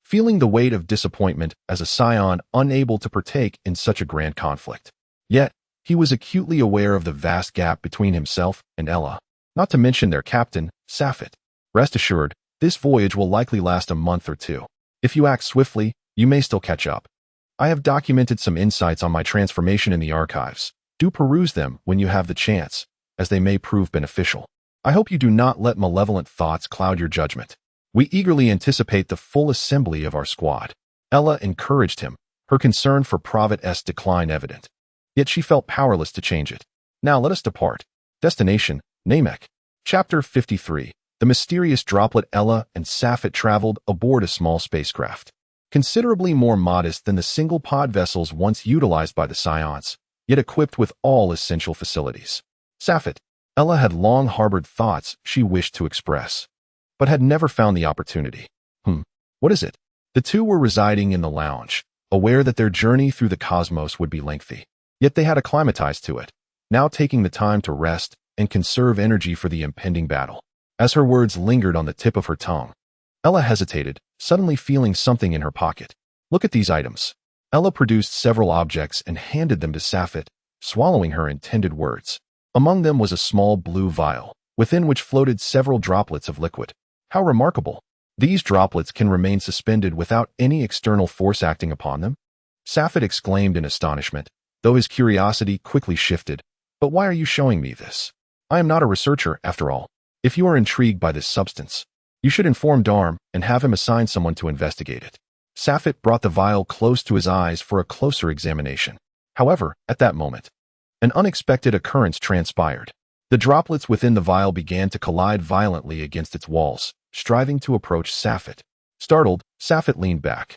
feeling the weight of disappointment as a Scion unable to partake in such a grand conflict. Yet, he was acutely aware of the vast gap between himself and Ella, not to mention their captain, Saphit. Rest assured, this voyage will likely last a month or two. If you act swiftly, you may still catch up. I have documented some insights on my transformation in the archives. Do peruse them when you have the chance, as they may prove beneficial. I hope you do not let malevolent thoughts cloud your judgment. We eagerly anticipate the full assembly of our squad. Ella encouraged him, her concern for Prophet's decline evident. Yet she felt powerless to change it. Now let us depart. Destination, Namek. Chapter 53. The mysterious droplet. Ella and Safet traveled aboard a small spacecraft, considerably more modest than the single-pod vessels once utilized by the Scions, yet equipped with all essential facilities. Safet, Ella had long harbored thoughts she wished to express, but had never found the opportunity. What is it? The two were residing in the lounge, aware that their journey through the cosmos would be lengthy, yet they had acclimatized to it, now taking the time to rest and conserve energy for the impending battle. As her words lingered on the tip of her tongue, Ella hesitated, suddenly feeling something in her pocket. Look at these items. Ella produced several objects and handed them to Safet, swallowing her intended words. Among them was a small blue vial, within which floated several droplets of liquid. How remarkable! These droplets can remain suspended without any external force acting upon them? Safet exclaimed in astonishment, though his curiosity quickly shifted. But why are you showing me this? I am not a researcher, after all. If you are intrigued by this substance, you should inform Darm and have him assign someone to investigate it. Safet brought the vial close to his eyes for a closer examination. However, at that moment, an unexpected occurrence transpired. The droplets within the vial began to collide violently against its walls, striving to approach Safet. Startled, Safet leaned back,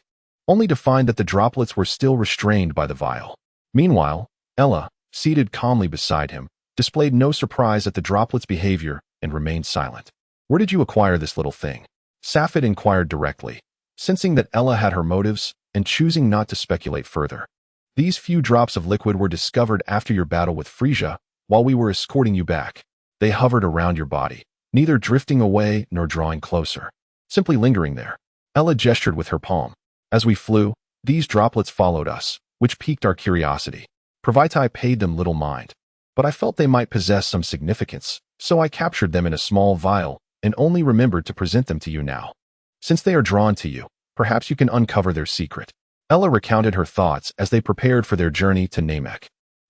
only to find that the droplets were still restrained by the vial. Meanwhile, Ella, seated calmly beside him, displayed no surprise at the droplets' behavior and remained silent. Where did you acquire this little thing? Safet inquired directly, sensing that Ella had her motives and choosing not to speculate further. These few drops of liquid were discovered after your battle with Frieza, while we were escorting you back. They hovered around your body, neither drifting away nor drawing closer, simply lingering there. Ella gestured with her palm. As we flew, these droplets followed us, which piqued our curiosity. Provitai paid them little mind, but I felt they might possess some significance, so I captured them in a small vial and only remembered to present them to you now. Since they are drawn to you, perhaps you can uncover their secret. Ella recounted her thoughts as they prepared for their journey to Namek,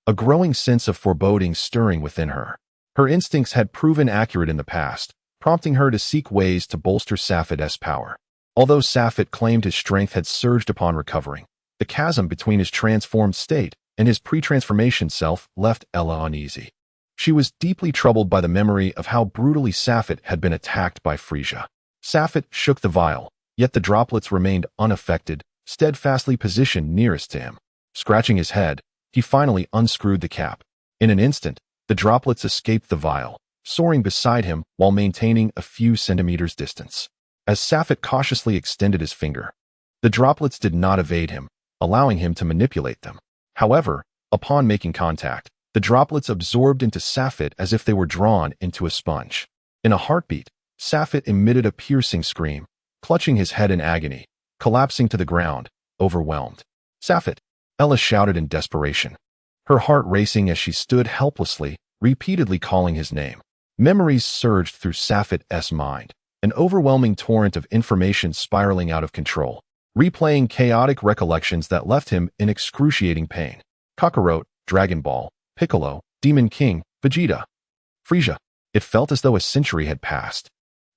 a growing sense of foreboding stirring within her. Her instincts had proven accurate in the past, prompting her to seek ways to bolster Safet's power. Although Safet claimed his strength had surged upon recovering, the chasm between his transformed state and his pre-transformation self left Ella uneasy. She was deeply troubled by the memory of how brutally Safet had been attacked by Frieza. Safet shook the vial, yet the droplets remained unaffected, steadfastly positioned nearest to him. Scratching his head, he finally unscrewed the cap. In an instant, the droplets escaped the vial, soaring beside him while maintaining a few centimeters distance. As Safet cautiously extended his finger, the droplets did not evade him, allowing him to manipulate them. However, upon making contact, the droplets absorbed into Safet as if they were drawn into a sponge. In a heartbeat, Safet emitted a piercing scream, clutching his head in agony, collapsing to the ground, overwhelmed. Safet! Ella shouted in desperation, her heart racing as she stood helplessly, repeatedly calling his name. Memories surged through Safet's mind, an overwhelming torrent of information spiraling out of control, replaying chaotic recollections that left him in excruciating pain. Kakarot, Dragon Ball, Piccolo, Demon King, Vegeta, Frieza. It felt as though a century had passed.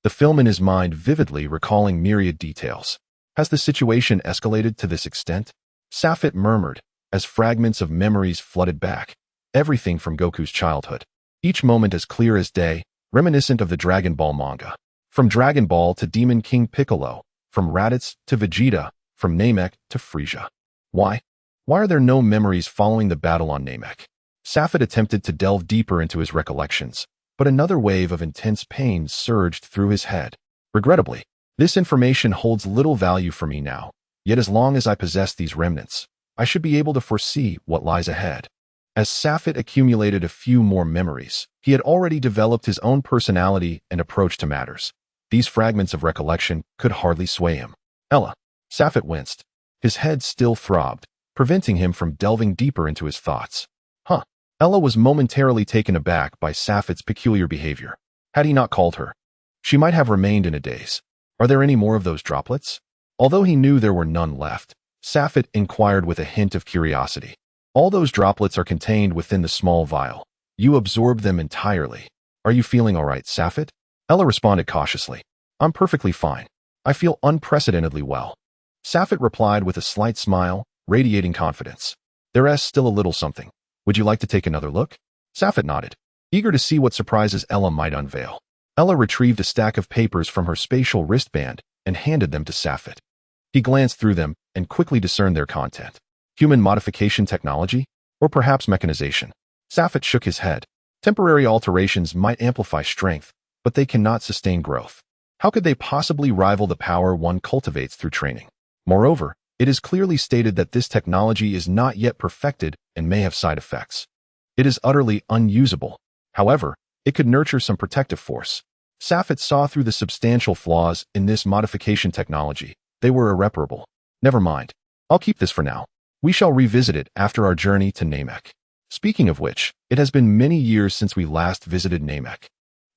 The film in his mind vividly recalling myriad details. Has the situation escalated to this extent? Safet murmured, as fragments of memories flooded back. Everything from Goku's childhood. Each moment as clear as day, reminiscent of the Dragon Ball manga. From Dragon Ball to Demon King Piccolo, from Raditz to Vegeta, from Namek to Frieza. Why? Why are there no memories following the battle on Namek? Safet attempted to delve deeper into his recollections, but another wave of intense pain surged through his head. Regrettably, this information holds little value for me now, yet as long as I possess these remnants, I should be able to foresee what lies ahead. As Safet accumulated a few more memories, he had already developed his own personality and approach to matters. These fragments of recollection could hardly sway him. Ella. Safet winced. His head still throbbed, preventing him from delving deeper into his thoughts. Ella was momentarily taken aback by Safet's peculiar behavior. Had he not called her, she might have remained in a daze. Are there any more of those droplets? Although he knew there were none left, Safet inquired with a hint of curiosity. All those droplets are contained within the small vial. You absorbed them entirely. Are you feeling all right, Safet? Ella responded cautiously. I'm perfectly fine. I feel unprecedentedly well. Safet replied with a slight smile, radiating confidence. There's still a little something. Would you like to take another look? Safet nodded, eager to see what surprises Ella might unveil. Ella retrieved a stack of papers from her spatial wristband and handed them to Safet. He glanced through them and quickly discerned their content. Human modification technology? Or perhaps mechanization? Safet shook his head. Temporary alterations might amplify strength, but they cannot sustain growth. How could they possibly rival the power one cultivates through training? Moreover, it is clearly stated that this technology is not yet perfected and may have side effects. It is utterly unusable. However, it could nurture some protective force. Safet saw through the substantial flaws in this modification technology. They were irreparable. Never mind. I'll keep this for now. We shall revisit it after our journey to Namek. Speaking of which, it has been many years since we last visited Namek.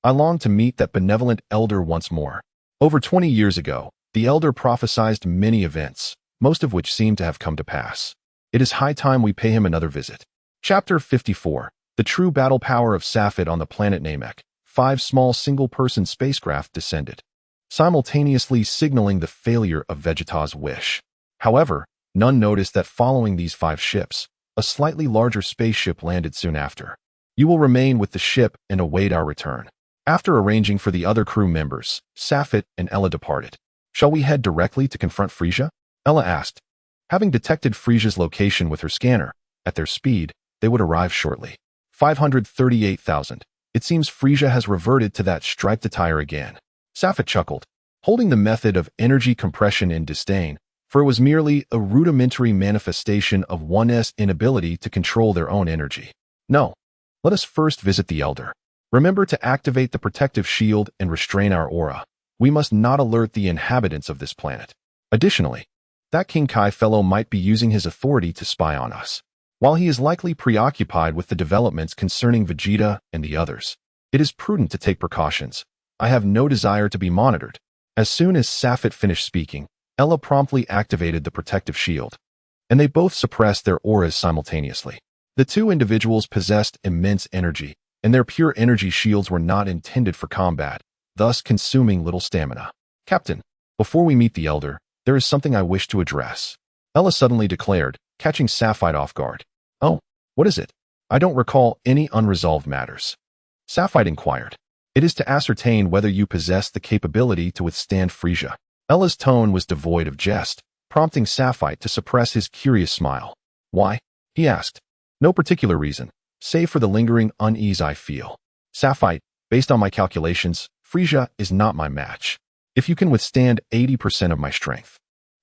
I long to meet that benevolent elder once more. Over 20 years ago, the elder prophesied many events, most of which seem to have come to pass. It is high time we pay him another visit. Chapter 54. The True Battle Power of Safet on the planet Namek. 5 small single-person spacecraft descended, simultaneously signaling the failure of Vegeta's wish. However, none noticed that following these 5 ships, a slightly larger spaceship landed soon after. You will remain with the ship and await our return. After arranging for the other crew members, Safet and Ella departed. Shall we head directly to confront Frieza? Ella asked. Having detected Frieza's location with her scanner, at their speed, they would arrive shortly. 538,000. It seems Frieza has reverted to that striped attire again. Safet chuckled, holding the method of energy compression in disdain, for it was merely a rudimentary manifestation of one's inability to control their own energy. No. Let us first visit the Elder. Remember to activate the protective shield and restrain our aura. We must not alert the inhabitants of this planet. Additionally, that King Kai fellow might be using his authority to spy on us. While he is likely preoccupied with the developments concerning Vegeta and the others, it is prudent to take precautions. I have no desire to be monitored. As soon as Safet finished speaking, Ella promptly activated the protective shield, and they both suppressed their auras simultaneously. The two individuals possessed immense energy, and their pure energy shields were not intended for combat, thus consuming little stamina. Captain, before we meet the Elder, there is something I wish to address. Ella suddenly declared, catching Safet off guard. Oh, what is it? I don't recall any unresolved matters. Safet inquired. It is to ascertain whether you possess the capability to withstand Frieza. Ella's tone was devoid of jest, prompting Safet to suppress his curious smile. Why? He asked. No particular reason, save for the lingering unease I feel. Safet, based on my calculations, Frieza is not my match. If you can withstand 80% of my strength,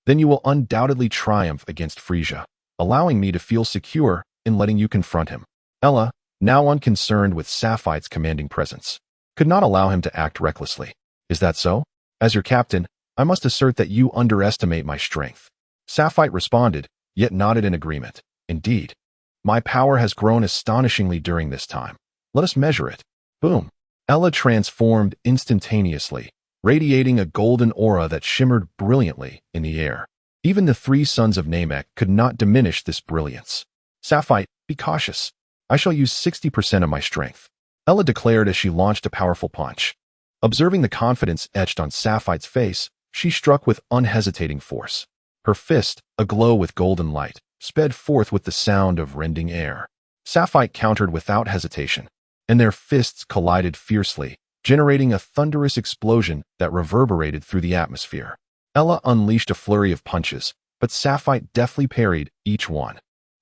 then you will undoubtedly triumph against Frieza, allowing me to feel secure in letting you confront him. Ella, now unconcerned with Safet's commanding presence, could not allow him to act recklessly. Is that so? As your captain, I must assert that you underestimate my strength. Safet responded, yet nodded in agreement. Indeed. My power has grown astonishingly during this time. Let us measure it. Boom. Ella transformed instantaneously, radiating a golden aura that shimmered brilliantly in the air. Even the 3 sons of Namek could not diminish this brilliance. Safet, be cautious. I shall use 60% of my strength, Ella declared as she launched a powerful punch. Observing the confidence etched on Safet's face, she struck with unhesitating force. Her fist, aglow with golden light, sped forth with the sound of rending air. Safet countered without hesitation, and their fists collided fiercely, generating a thunderous explosion that reverberated through the atmosphere. Ella unleashed a flurry of punches, but Safet deftly parried each one.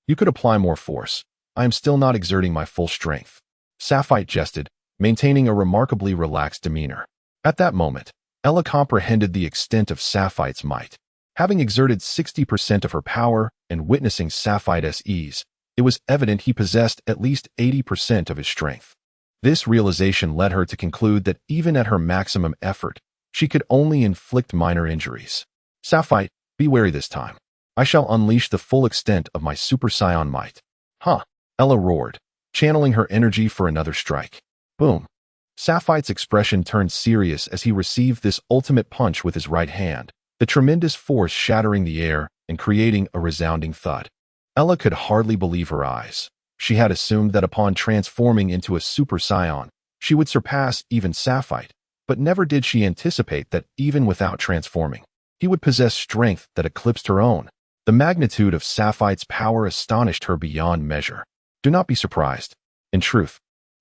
You could apply more force. I am still not exerting my full strength. Safet jested, maintaining a remarkably relaxed demeanor. At that moment, Ella comprehended the extent of Safet's might. Having exerted 60% of her power and witnessing Safet's ease, it was evident he possessed at least 80% of his strength. This realization led her to conclude that even at her maximum effort, she could only inflict minor injuries. Safet, be wary this time. I shall unleash the full extent of my Super Saiyan might. Huh, Ella roared, channeling her energy for another strike. Boom. Safet's expression turned serious as he received this ultimate punch with his right hand, the tremendous force shattering the air and creating a resounding thud. Ella could hardly believe her eyes. She had assumed that upon transforming into a Super Saiyan, she would surpass even Safet, but never did she anticipate that even without transforming, he would possess strength that eclipsed her own. The magnitude of Safet's power astonished her beyond measure. Do not be surprised. In truth,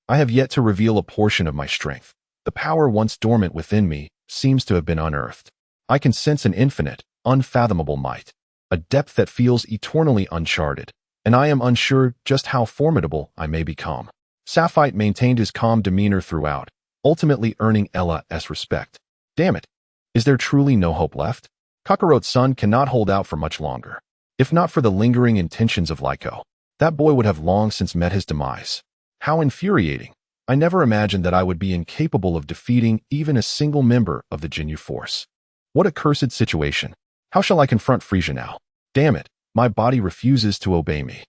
I have yet to reveal a portion of my strength. The power once dormant within me seems to have been unearthed. I can sense an infinite, unfathomable might, a depth that feels eternally uncharted, and I am unsure just how formidable I may become. Sapphire maintained his calm demeanor throughout, ultimately earning Ella's respect. Damn it! Is there truly no hope left? Kakarot's son cannot hold out for much longer. If not for the lingering intentions of Lyco, that boy would have long since met his demise. How infuriating! I never imagined that I would be incapable of defeating even a single member of the Ginyu Force. What a cursed situation. How shall I confront Frieza now? Damn it, my body refuses to obey me.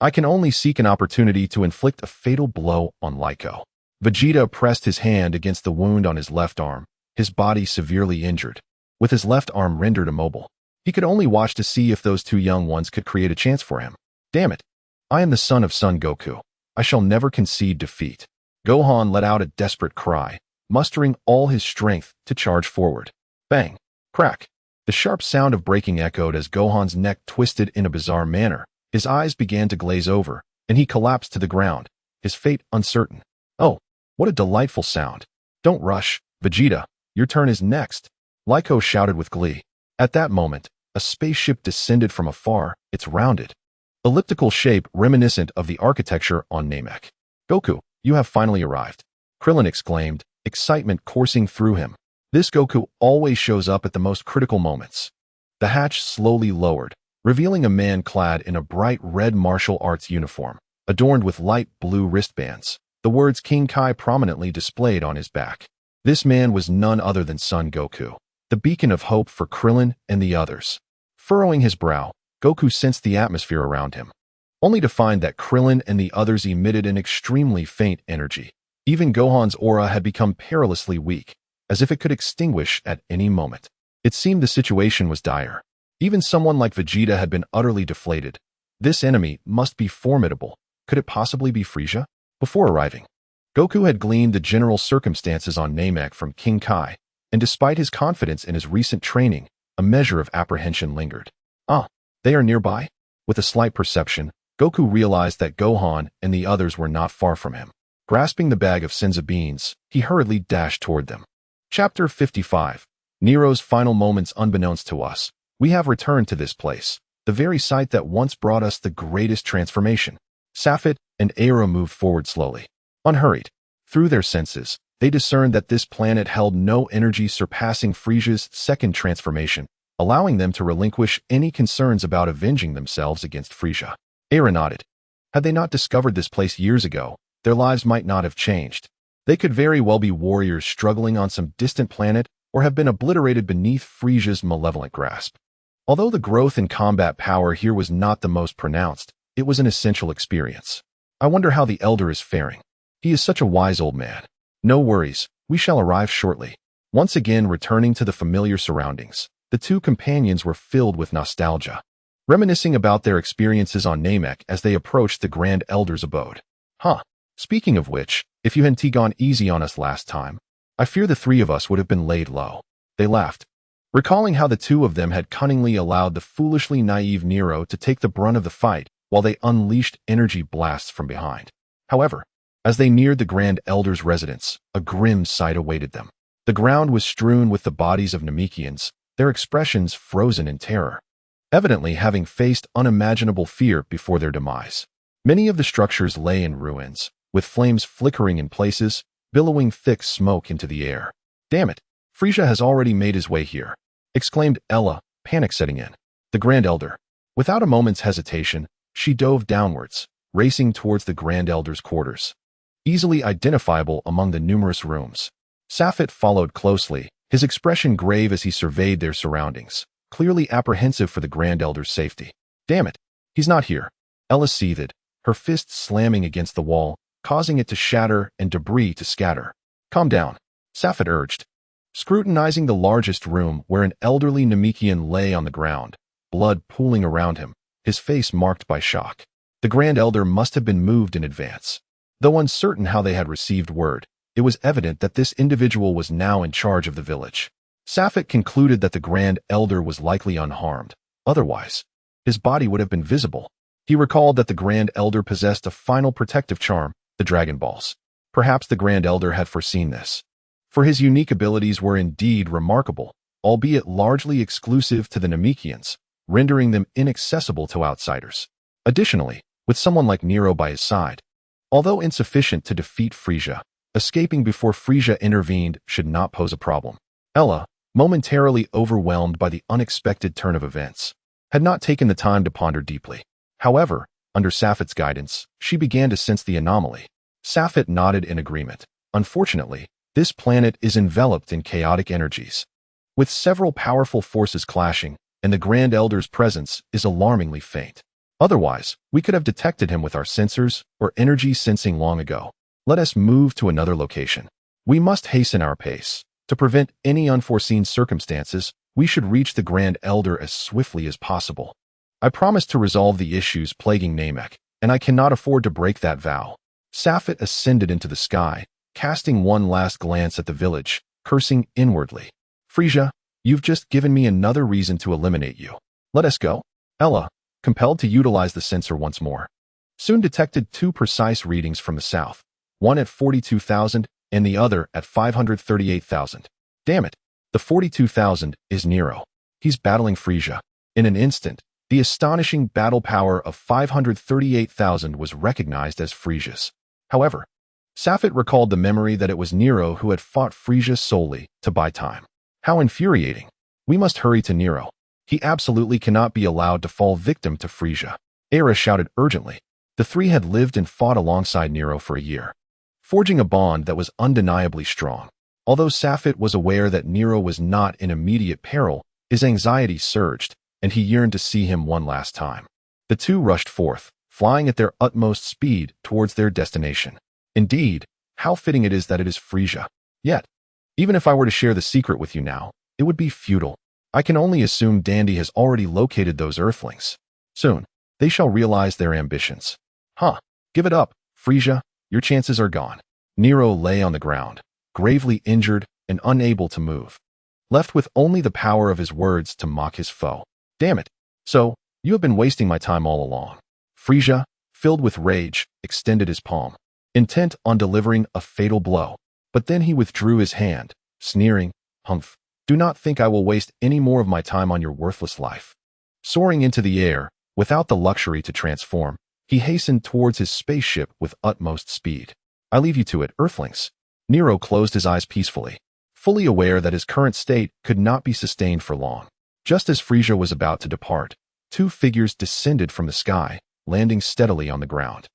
I can only seek an opportunity to inflict a fatal blow on Lyco. Vegeta pressed his hand against the wound on his left arm, his body severely injured. With his left arm rendered immobile, he could only watch to see if those two young ones could create a chance for him. Damn it! I am the son of Son Goku. I shall never concede defeat. Gohan let out a desperate cry, mustering all his strength to charge forward. Bang! Crack! The sharp sound of breaking echoed as Gohan's neck twisted in a bizarre manner. His eyes began to glaze over, and he collapsed to the ground, his fate uncertain. Oh, what a delightful sound. Don't rush, Vegeta. Your turn is next, Lyco shouted with glee. At that moment, a spaceship descended from afar, its rounded, elliptical shape reminiscent of the architecture on Namek. Goku, you have finally arrived, Krillin exclaimed, excitement coursing through him. This Goku always shows up at the most critical moments. The hatch slowly lowered, revealing a man clad in a bright red martial arts uniform, adorned with light blue wristbands, the words King Kai prominently displayed on his back. This man was none other than Son Goku, the beacon of hope for Krillin and the others. Furrowing his brow, Goku sensed the atmosphere around him, only to find that Krillin and the others emitted an extremely faint energy. Even Gohan's aura had become perilously weak, as if it could extinguish at any moment. It seemed the situation was dire. Even someone like Vegeta had been utterly deflated. This enemy must be formidable. Could it possibly be Frieza? Before arriving, Goku had gleaned the general circumstances on Namek from King Kai, and despite his confidence in his recent training, a measure of apprehension lingered. Ah, they are nearby? With a slight perception, Goku realized that Gohan and the others were not far from him. Grasping the bag of senza beans, he hurriedly dashed toward them. Chapter 55. Nero's final moments. Unbeknownst to us, we have returned to this place, the very site that once brought us the greatest transformation. Sapphire and Aira moved forward slowly. Unhurried. Through their senses, they discerned that this planet held no energy surpassing Frieza's second transformation, allowing them to relinquish any concerns about avenging themselves against Frieza. Aira nodded. Had they not discovered this place years ago, their lives might not have changed. They could very well be warriors struggling on some distant planet or have been obliterated beneath Frieza's malevolent grasp. Although the growth in combat power here was not the most pronounced, it was an essential experience. I wonder how the Elder is faring. He is such a wise old man. No worries, we shall arrive shortly. Once again returning to the familiar surroundings, the two companions were filled with nostalgia, reminiscing about their experiences on Namek as they approached the Grand Elder's abode. Huh. Speaking of which, if you hadn't gone easy on us last time, I fear the three of us would have been laid low. They laughed, recalling how the two of them had cunningly allowed the foolishly naive Nero to take the brunt of the fight while they unleashed energy blasts from behind. However, as they neared the Grand Elder's residence, a grim sight awaited them. The ground was strewn with the bodies of Namekians, their expressions frozen in terror, evidently having faced unimaginable fear before their demise. Many of the structures lay in ruins, with flames flickering in places, billowing thick smoke into the air. Damn it, Frieza has already made his way here, exclaimed Ella, panic setting in. The Grand Elder. Without a moment's hesitation, she dove downwards, racing towards the Grand Elder's quarters, easily identifiable among the numerous rooms. Sapphire followed closely, his expression grave as he surveyed their surroundings, clearly apprehensive for the Grand Elder's safety. Damn it, he's not here. Ella seethed, her fist slamming against the wall, causing it to shatter and debris to scatter. Calm down, Sapphire urged, scrutinizing the largest room where an elderly Namekian lay on the ground, blood pooling around him, his face marked by shock. The Grand Elder must have been moved in advance. Though uncertain how they had received word, it was evident that this individual was now in charge of the village. Sapphire concluded that the Grand Elder was likely unharmed. Otherwise, his body would have been visible. He recalled that the Grand Elder possessed a final protective charm, the Dragon Balls. Perhaps the Grand Elder had foreseen this, for his unique abilities were indeed remarkable, albeit largely exclusive to the Namekians, rendering them inaccessible to outsiders. Additionally, with someone like Nero by his side, although insufficient to defeat Frieza, escaping before Frieza intervened should not pose a problem. Ella, momentarily overwhelmed by the unexpected turn of events, had not taken the time to ponder deeply. However, under Safet's guidance, she began to sense the anomaly. Safet nodded in agreement. Unfortunately, this planet is enveloped in chaotic energies, with several powerful forces clashing, and the Grand Elder's presence is alarmingly faint. Otherwise, we could have detected him with our sensors or energy sensing long ago. Let us move to another location. We must hasten our pace. To prevent any unforeseen circumstances, we should reach the Grand Elder as swiftly as possible. I promised to resolve the issues plaguing Namek, and I cannot afford to break that vow. Safet ascended into the sky, casting one last glance at the village, cursing inwardly. Frieza, you've just given me another reason to eliminate you. Let us go. Ella, compelled to utilize the sensor once more, soon detected two precise readings from the south, one at 42,000 and the other at 538,000. Damn it, the 42,000 is Nero. He's battling Frieza. In an instant, the astonishing battle power of 538,000 was recognized as Frieza's. However, Safet recalled the memory that it was Nero who had fought Frieza solely to buy time. How infuriating. We must hurry to Nero. He absolutely cannot be allowed to fall victim to Frieza. Era shouted urgently. The three had lived and fought alongside Nero for a year, forging a bond that was undeniably strong. Although Safet was aware that Nero was not in immediate peril, his anxiety surged, and he yearned to see him one last time. The two rushed forth, flying at their utmost speed towards their destination. Indeed, how fitting it is that it is Frieza. Yet, even if I were to share the secret with you now, it would be futile. I can only assume Dandy has already located those Earthlings. Soon, they shall realize their ambitions. Give it up, Frieza, your chances are gone. Nero lay on the ground, gravely injured and unable to move, left with only the power of his words to mock his foe. Damn it. So, you have been wasting my time all along. Frieza, filled with rage, extended his palm, intent on delivering a fatal blow. But then he withdrew his hand, sneering, Humph, do not think I will waste any more of my time on your worthless life. Soaring into the air, without the luxury to transform, he hastened towards his spaceship with utmost speed. I leave you to it, Earthlings. Nero closed his eyes peacefully, fully aware that his current state could not be sustained for long. Just as Frieza was about to depart, two figures descended from the sky, landing steadily on the ground.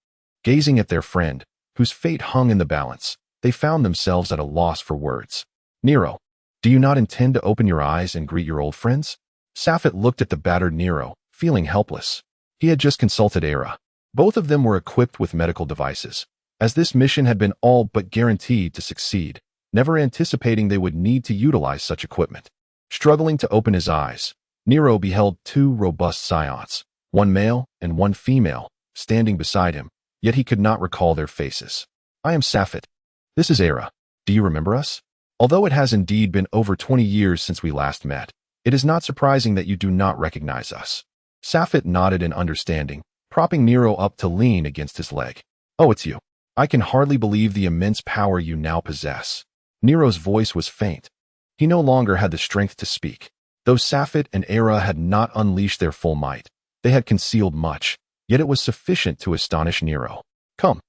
Gazing at their friend, whose fate hung in the balance, they found themselves at a loss for words. Nero, do you not intend to open your eyes and greet your old friends? Safet looked at the battered Nero, feeling helpless. He had just consulted Era. Both of them were equipped with medical devices, as this mission had been all but guaranteed to succeed, never anticipating they would need to utilize such equipment. Struggling to open his eyes, Nero beheld two robust scions, one male and one female, standing beside him, yet he could not recall their faces. I am Safet. This is Era. Do you remember us? Although it has indeed been over 20 years since we last met, it is not surprising that you do not recognize us. Safet nodded in understanding, propping Nero up to lean against his leg. Oh, it's you. I can hardly believe the immense power you now possess. Nero's voice was faint. He no longer had the strength to speak. Though Safet and Era had not unleashed their full might, they had concealed much, yet it was sufficient to astonish Nero. Come.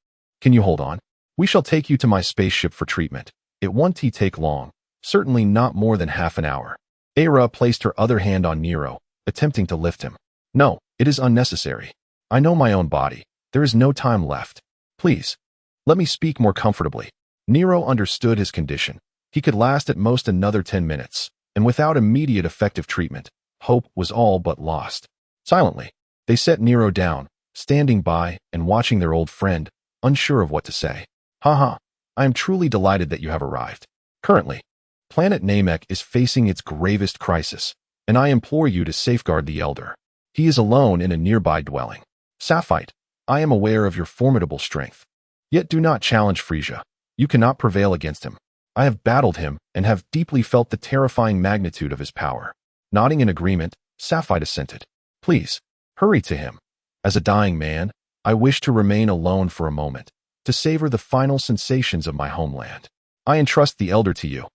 Can you hold on? We shall take you to my spaceship for treatment. It won't take long, certainly not more than half an hour. Era placed her other hand on Nero, attempting to lift him. No, it is unnecessary. I know my own body. There is no time left. Please, let me speak more comfortably. Nero understood his condition. He could last at most another 10 minutes, and without immediate effective treatment, hope was all but lost. Silently, they set Nero down, standing by and watching their old friend, unsure of what to say. I am truly delighted that you have arrived. Currently, planet Namek is facing its gravest crisis, and I implore you to safeguard the Elder. He is alone in a nearby dwelling. Safite, I am aware of your formidable strength. Yet do not challenge Frieza. You cannot prevail against him. I have battled him and have deeply felt the terrifying magnitude of his power. Nodding in agreement, Safite assented. Please, hurry to him. As a dying man, I wish to remain alone for a moment. to savor the final sensations of my homeland. I entrust the elder to you."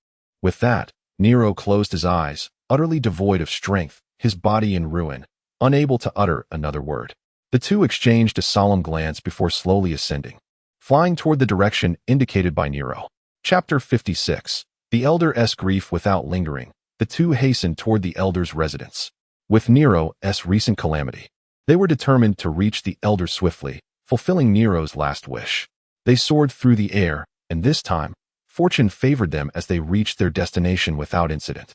With that, Nero closed his eyes, utterly devoid of strength, his body in ruin, unable to utter another word. The two exchanged a solemn glance before slowly ascending, flying toward the direction indicated by Nero. Chapter 56. The Elder's Grief. Without lingering, the two hastened toward the elder's residence. With Nero's recent calamity, they were determined to reach the elder swiftly, fulfilling Nero's last wish. They soared through the air, and this time, fortune favored them as they reached their destination without incident.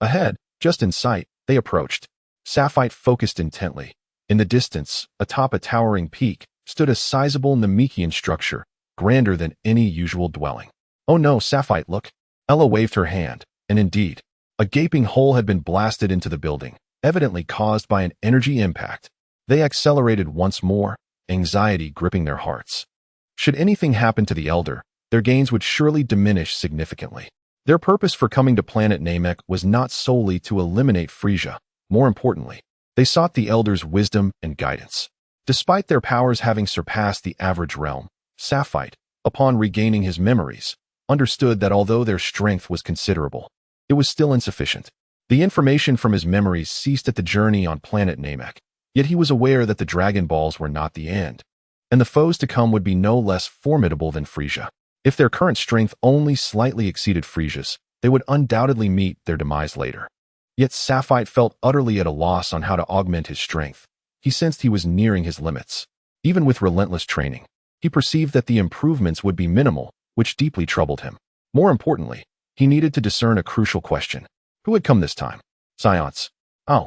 Ahead, just in sight, they approached. Sapphire focused intently. In the distance, atop a towering peak, stood a sizable Namekian structure, grander than any usual dwelling. "Oh no, Sapphire, look!" Ella waved her hand, and indeed, a gaping hole had been blasted into the building, evidently caused by an energy impact. They accelerated once more, anxiety gripping their hearts. Should anything happen to the elder, their gains would surely diminish significantly. Their purpose for coming to planet Namek was not solely to eliminate Frieza. More importantly, they sought the elder's wisdom and guidance. Despite their powers having surpassed the average realm, Sapphire, upon regaining his memories, understood that although their strength was considerable, it was still insufficient. The information from his memories ceased at the journey on planet Namek, yet he was aware that the Dragon Balls were not the end, and the foes to come would be no less formidable than Frieza. If their current strength only slightly exceeded Frieza's, they would undoubtedly meet their demise later. Yet Sapphire felt utterly at a loss on how to augment his strength. He sensed he was nearing his limits. Even with relentless training, he perceived that the improvements would be minimal, which deeply troubled him. More importantly, he needed to discern a crucial question. Who had come this time? Science. Oh,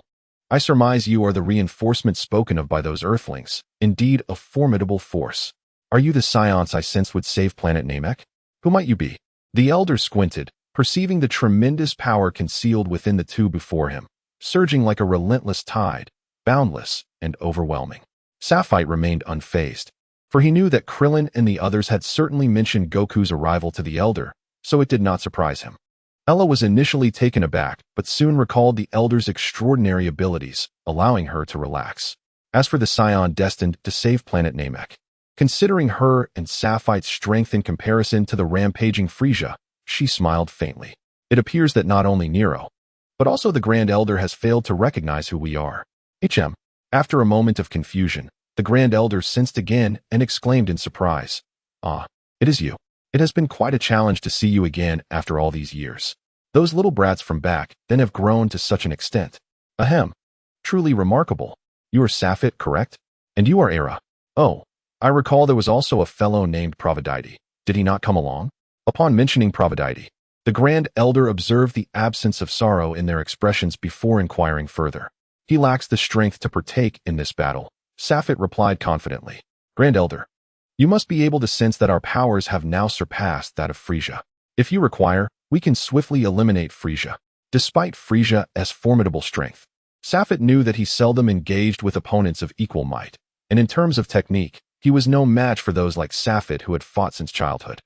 I surmise you are the reinforcement spoken of by those Earthlings. Indeed, a formidable force. Are you the science I sensed would save planet Namek? Who might you be? The elder squinted, perceiving the tremendous power concealed within the two before him, surging like a relentless tide, boundless and overwhelming. Sapphire remained unfazed, for he knew that Krillin and the others had certainly mentioned Goku's arrival to the elder, so it did not surprise him. Ella was initially taken aback, but soon recalled the elder's extraordinary abilities, allowing her to relax. As for the scion destined to save planet Namek, considering her and Sapphire's strength in comparison to the rampaging Frieza, she smiled faintly. It appears that not only Nero, but also the Grand Elder has failed to recognize who we are. After a moment of confusion, the Grand Elder sensed again and exclaimed in surprise, "Ah, it is you. It has been quite a challenge to see you again after all these years. Those little brats from back then have grown to such an extent. Ahem. Truly remarkable. You are Sapphire, correct? And you are Era. Oh, I recall there was also a fellow named Providite. Did he not come along?" Upon mentioning Providite, the Grand Elder observed the absence of sorrow in their expressions before inquiring further. "He lacks the strength to partake in this battle," Sapphire replied confidently. "Grand Elder, you must be able to sense that our powers have now surpassed that of Frieza. If you require, we can swiftly eliminate Frieza." Despite Frieza's formidable strength, Sapphire knew that he seldom engaged with opponents of equal might, and in terms of technique, he was no match for those like Sapphire who had fought since childhood.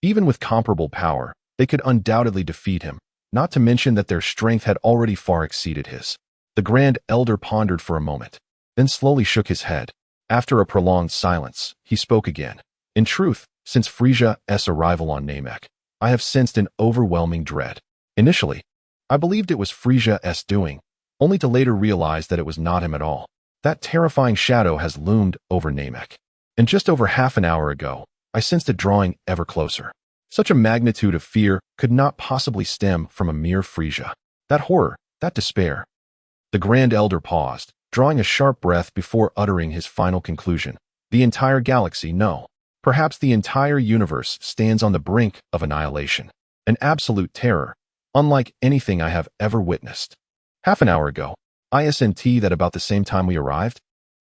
Even with comparable power, they could undoubtedly defeat him, not to mention that their strength had already far exceeded his. The Grand Elder pondered for a moment, then slowly shook his head. After a prolonged silence, he spoke again. "In truth, since Frieza's arrival on Namek, I have sensed an overwhelming dread. Initially, I believed it was Frieza's doing, only to later realize that it was not him at all. That terrifying shadow has loomed over Namek. And just over half an hour ago, I sensed it drawing ever closer. Such a magnitude of fear could not possibly stem from a mere Frieza. That horror, that despair." The Grand Elder paused, drawing a sharp breath before uttering his final conclusion. "The entire galaxy, no. Perhaps the entire universe stands on the brink of annihilation. An absolute terror, unlike anything I have ever witnessed. Half an hour ago, isn't that about the same time we arrived?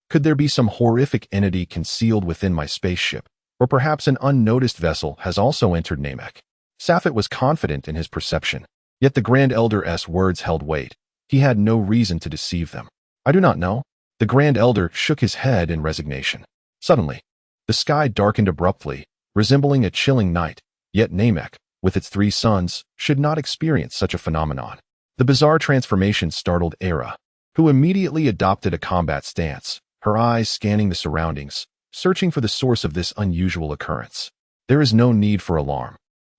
Could there be some horrific entity concealed within my spaceship, or perhaps an unnoticed vessel has also entered Namek?" Sapphire was confident in his perception, yet the Grand Elder's words held weight. He had no reason to deceive them. "I do not know." The Grand Elder shook his head in resignation. Suddenly, the sky darkened abruptly, resembling a chilling night, yet Namek, with its 3 suns, should not experience such a phenomenon. The bizarre transformation startled Era, who immediately adopted a combat stance, her eyes scanning the surroundings, searching for the source of this unusual occurrence. There is no need for alarm.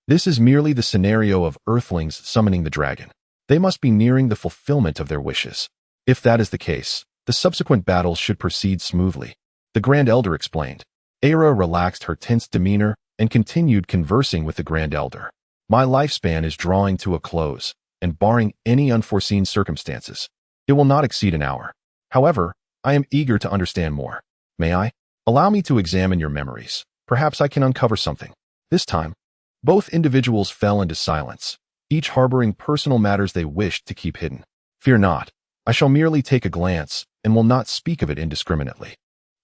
This is merely the scenario of Earthlings summoning the dragon. They must be nearing the fulfillment of their wishes. If that is the case, the subsequent battles should proceed smoothly. The Grand Elder explained. Aira relaxed her tense demeanor and continued conversing with the Grand Elder. My lifespan is drawing to a close, and barring any unforeseen circumstances, it will not exceed an hour. However, I am eager to understand more. May I? Allow me to examine your memories. Perhaps I can uncover something. This time, both individuals fell into silence, each harboring personal matters they wished to keep hidden. Fear not. I shall merely take a glance and will not speak of it indiscriminately.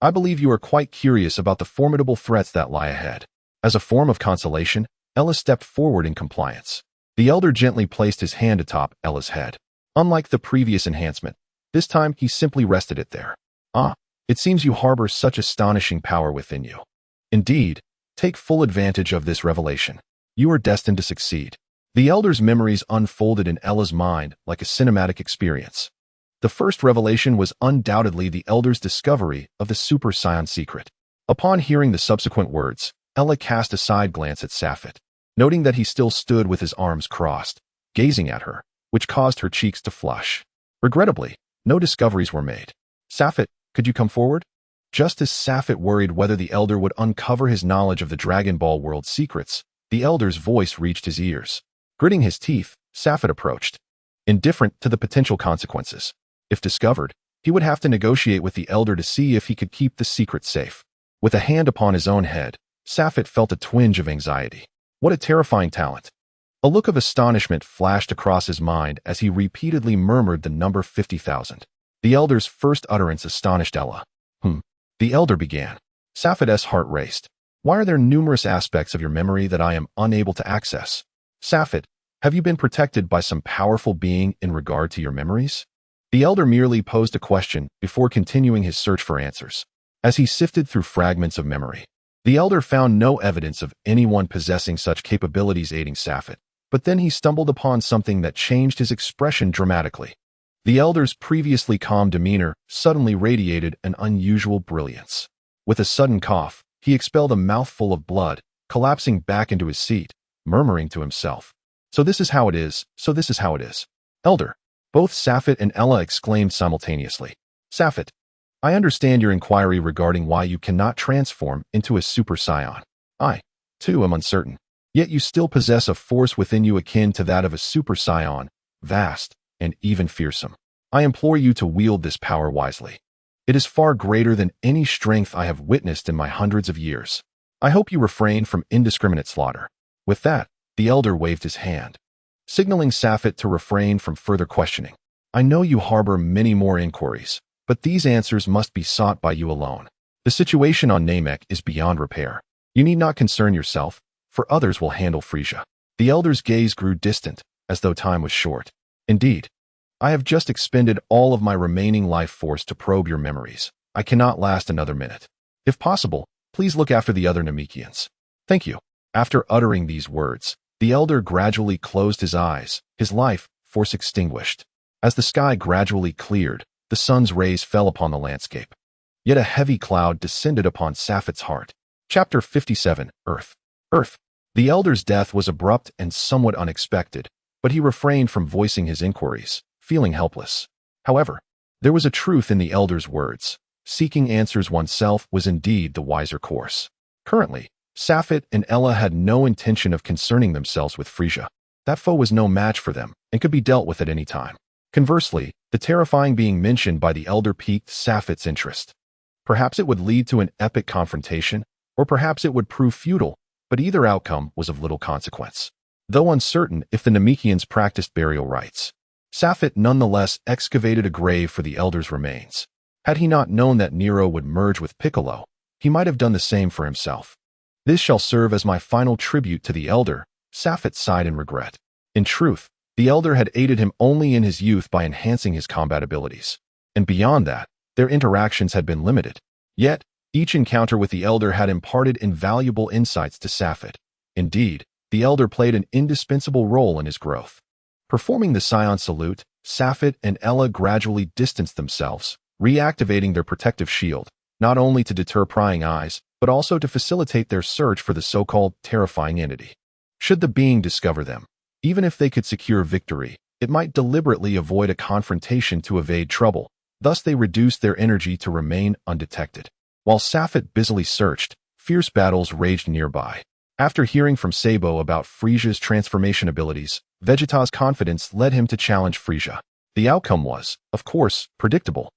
I believe you are quite curious about the formidable threats that lie ahead. As a form of consolation, Ella stepped forward in compliance. The elder gently placed his hand atop Ella's head. Unlike the previous enhancement, this time he simply rested it there. Ah, it seems you harbor such astonishing power within you. Indeed, take full advantage of this revelation. You are destined to succeed. The elder's memories unfolded in Ella's mind like a cinematic experience. The first revelation was undoubtedly the elder's discovery of the Super Saiyan secret. Upon hearing the subsequent words, Ella cast a side glance at Safet, noting that he still stood with his arms crossed, gazing at her, which caused her cheeks to flush. Regrettably, no discoveries were made. Safet, could you come forward? Just as Safet worried whether the elder would uncover his knowledge of the Dragon Ball world's secrets, the elder's voice reached his ears. Gritting his teeth, Safet approached, indifferent to the potential consequences. If discovered, he would have to negotiate with the elder to see if he could keep the secret safe. With a hand upon his own head, Safet felt a twinge of anxiety. What a terrifying talent. A look of astonishment flashed across his mind as he repeatedly murmured the number 50,000. The elder's first utterance astonished Ella. The elder began. Safet's heart raced. Why are there numerous aspects of your memory that I am unable to access? Safet, have you been protected by some powerful being in regard to your memories? The elder merely posed a question before continuing his search for answers. As he sifted through fragments of memory, the elder found no evidence of anyone possessing such capabilities aiding Safet, but then he stumbled upon something that changed his expression dramatically. The elder's previously calm demeanor suddenly radiated an unusual brilliance. With a sudden cough, he expelled a mouthful of blood, collapsing back into his seat, murmuring to himself. So this is how it is. Elder. Both Safet and Ella exclaimed simultaneously. Safet, I understand your inquiry regarding why you cannot transform into a Super Saiyan. I, too, am uncertain. Yet you still possess a force within you akin to that of a Super Saiyan, vast and even fearsome. I implore you to wield this power wisely. It is far greater than any strength I have witnessed in my hundreds of years. I hope you refrain from indiscriminate slaughter. With that, the elder waved his hand, signaling Safet to refrain from further questioning. I know you harbor many more inquiries, but these answers must be sought by you alone. The situation on Namek is beyond repair. You need not concern yourself, for others will handle Frieza. The elder's gaze grew distant, as though time was short. Indeed, I have just expended all of my remaining life force to probe your memories. I cannot last another minute. If possible, please look after the other Namekians. Thank you. After uttering these words, the elder gradually closed his eyes, his life force extinguished. As the sky gradually cleared, the sun's rays fell upon the landscape. Yet a heavy cloud descended upon Safet's heart. Chapter 57, Earth. Earth. The elder's death was abrupt and somewhat unexpected, but he refrained from voicing his inquiries, feeling helpless. However, there was a truth in the elder's words. Seeking answers oneself was indeed the wiser course. Currently, Safet and Ella had no intention of concerning themselves with Frieza. That foe was no match for them and could be dealt with at any time. Conversely, the terrifying being mentioned by the elder piqued Safet's interest. Perhaps it would lead to an epic confrontation, or perhaps it would prove futile, but either outcome was of little consequence. Though uncertain if the Namekians practiced burial rites, Safet nonetheless excavated a grave for the elder's remains. Had he not known that Nero would merge with Piccolo, he might have done the same for himself. This shall serve as my final tribute to the elder, Safet sighed in regret. In truth, the elder had aided him only in his youth by enhancing his combat abilities. And beyond that, their interactions had been limited. Yet, each encounter with the elder had imparted invaluable insights to Safet. Indeed, the elder played an indispensable role in his growth. Performing the Saiyan salute, Safet and Ella gradually distanced themselves, reactivating their protective shield. not only to deter prying eyes, but also to facilitate their search for the so-called terrifying entity. Should the being discover them, even if they could secure victory, it might deliberately avoid a confrontation to evade trouble. Thus they reduced their energy to remain undetected. While Safat busily searched, fierce battles raged nearby. After hearing from Sabo about Frieza's transformation abilities, Vegeta's confidence led him to challenge Frieza. The outcome was, of course, predictable.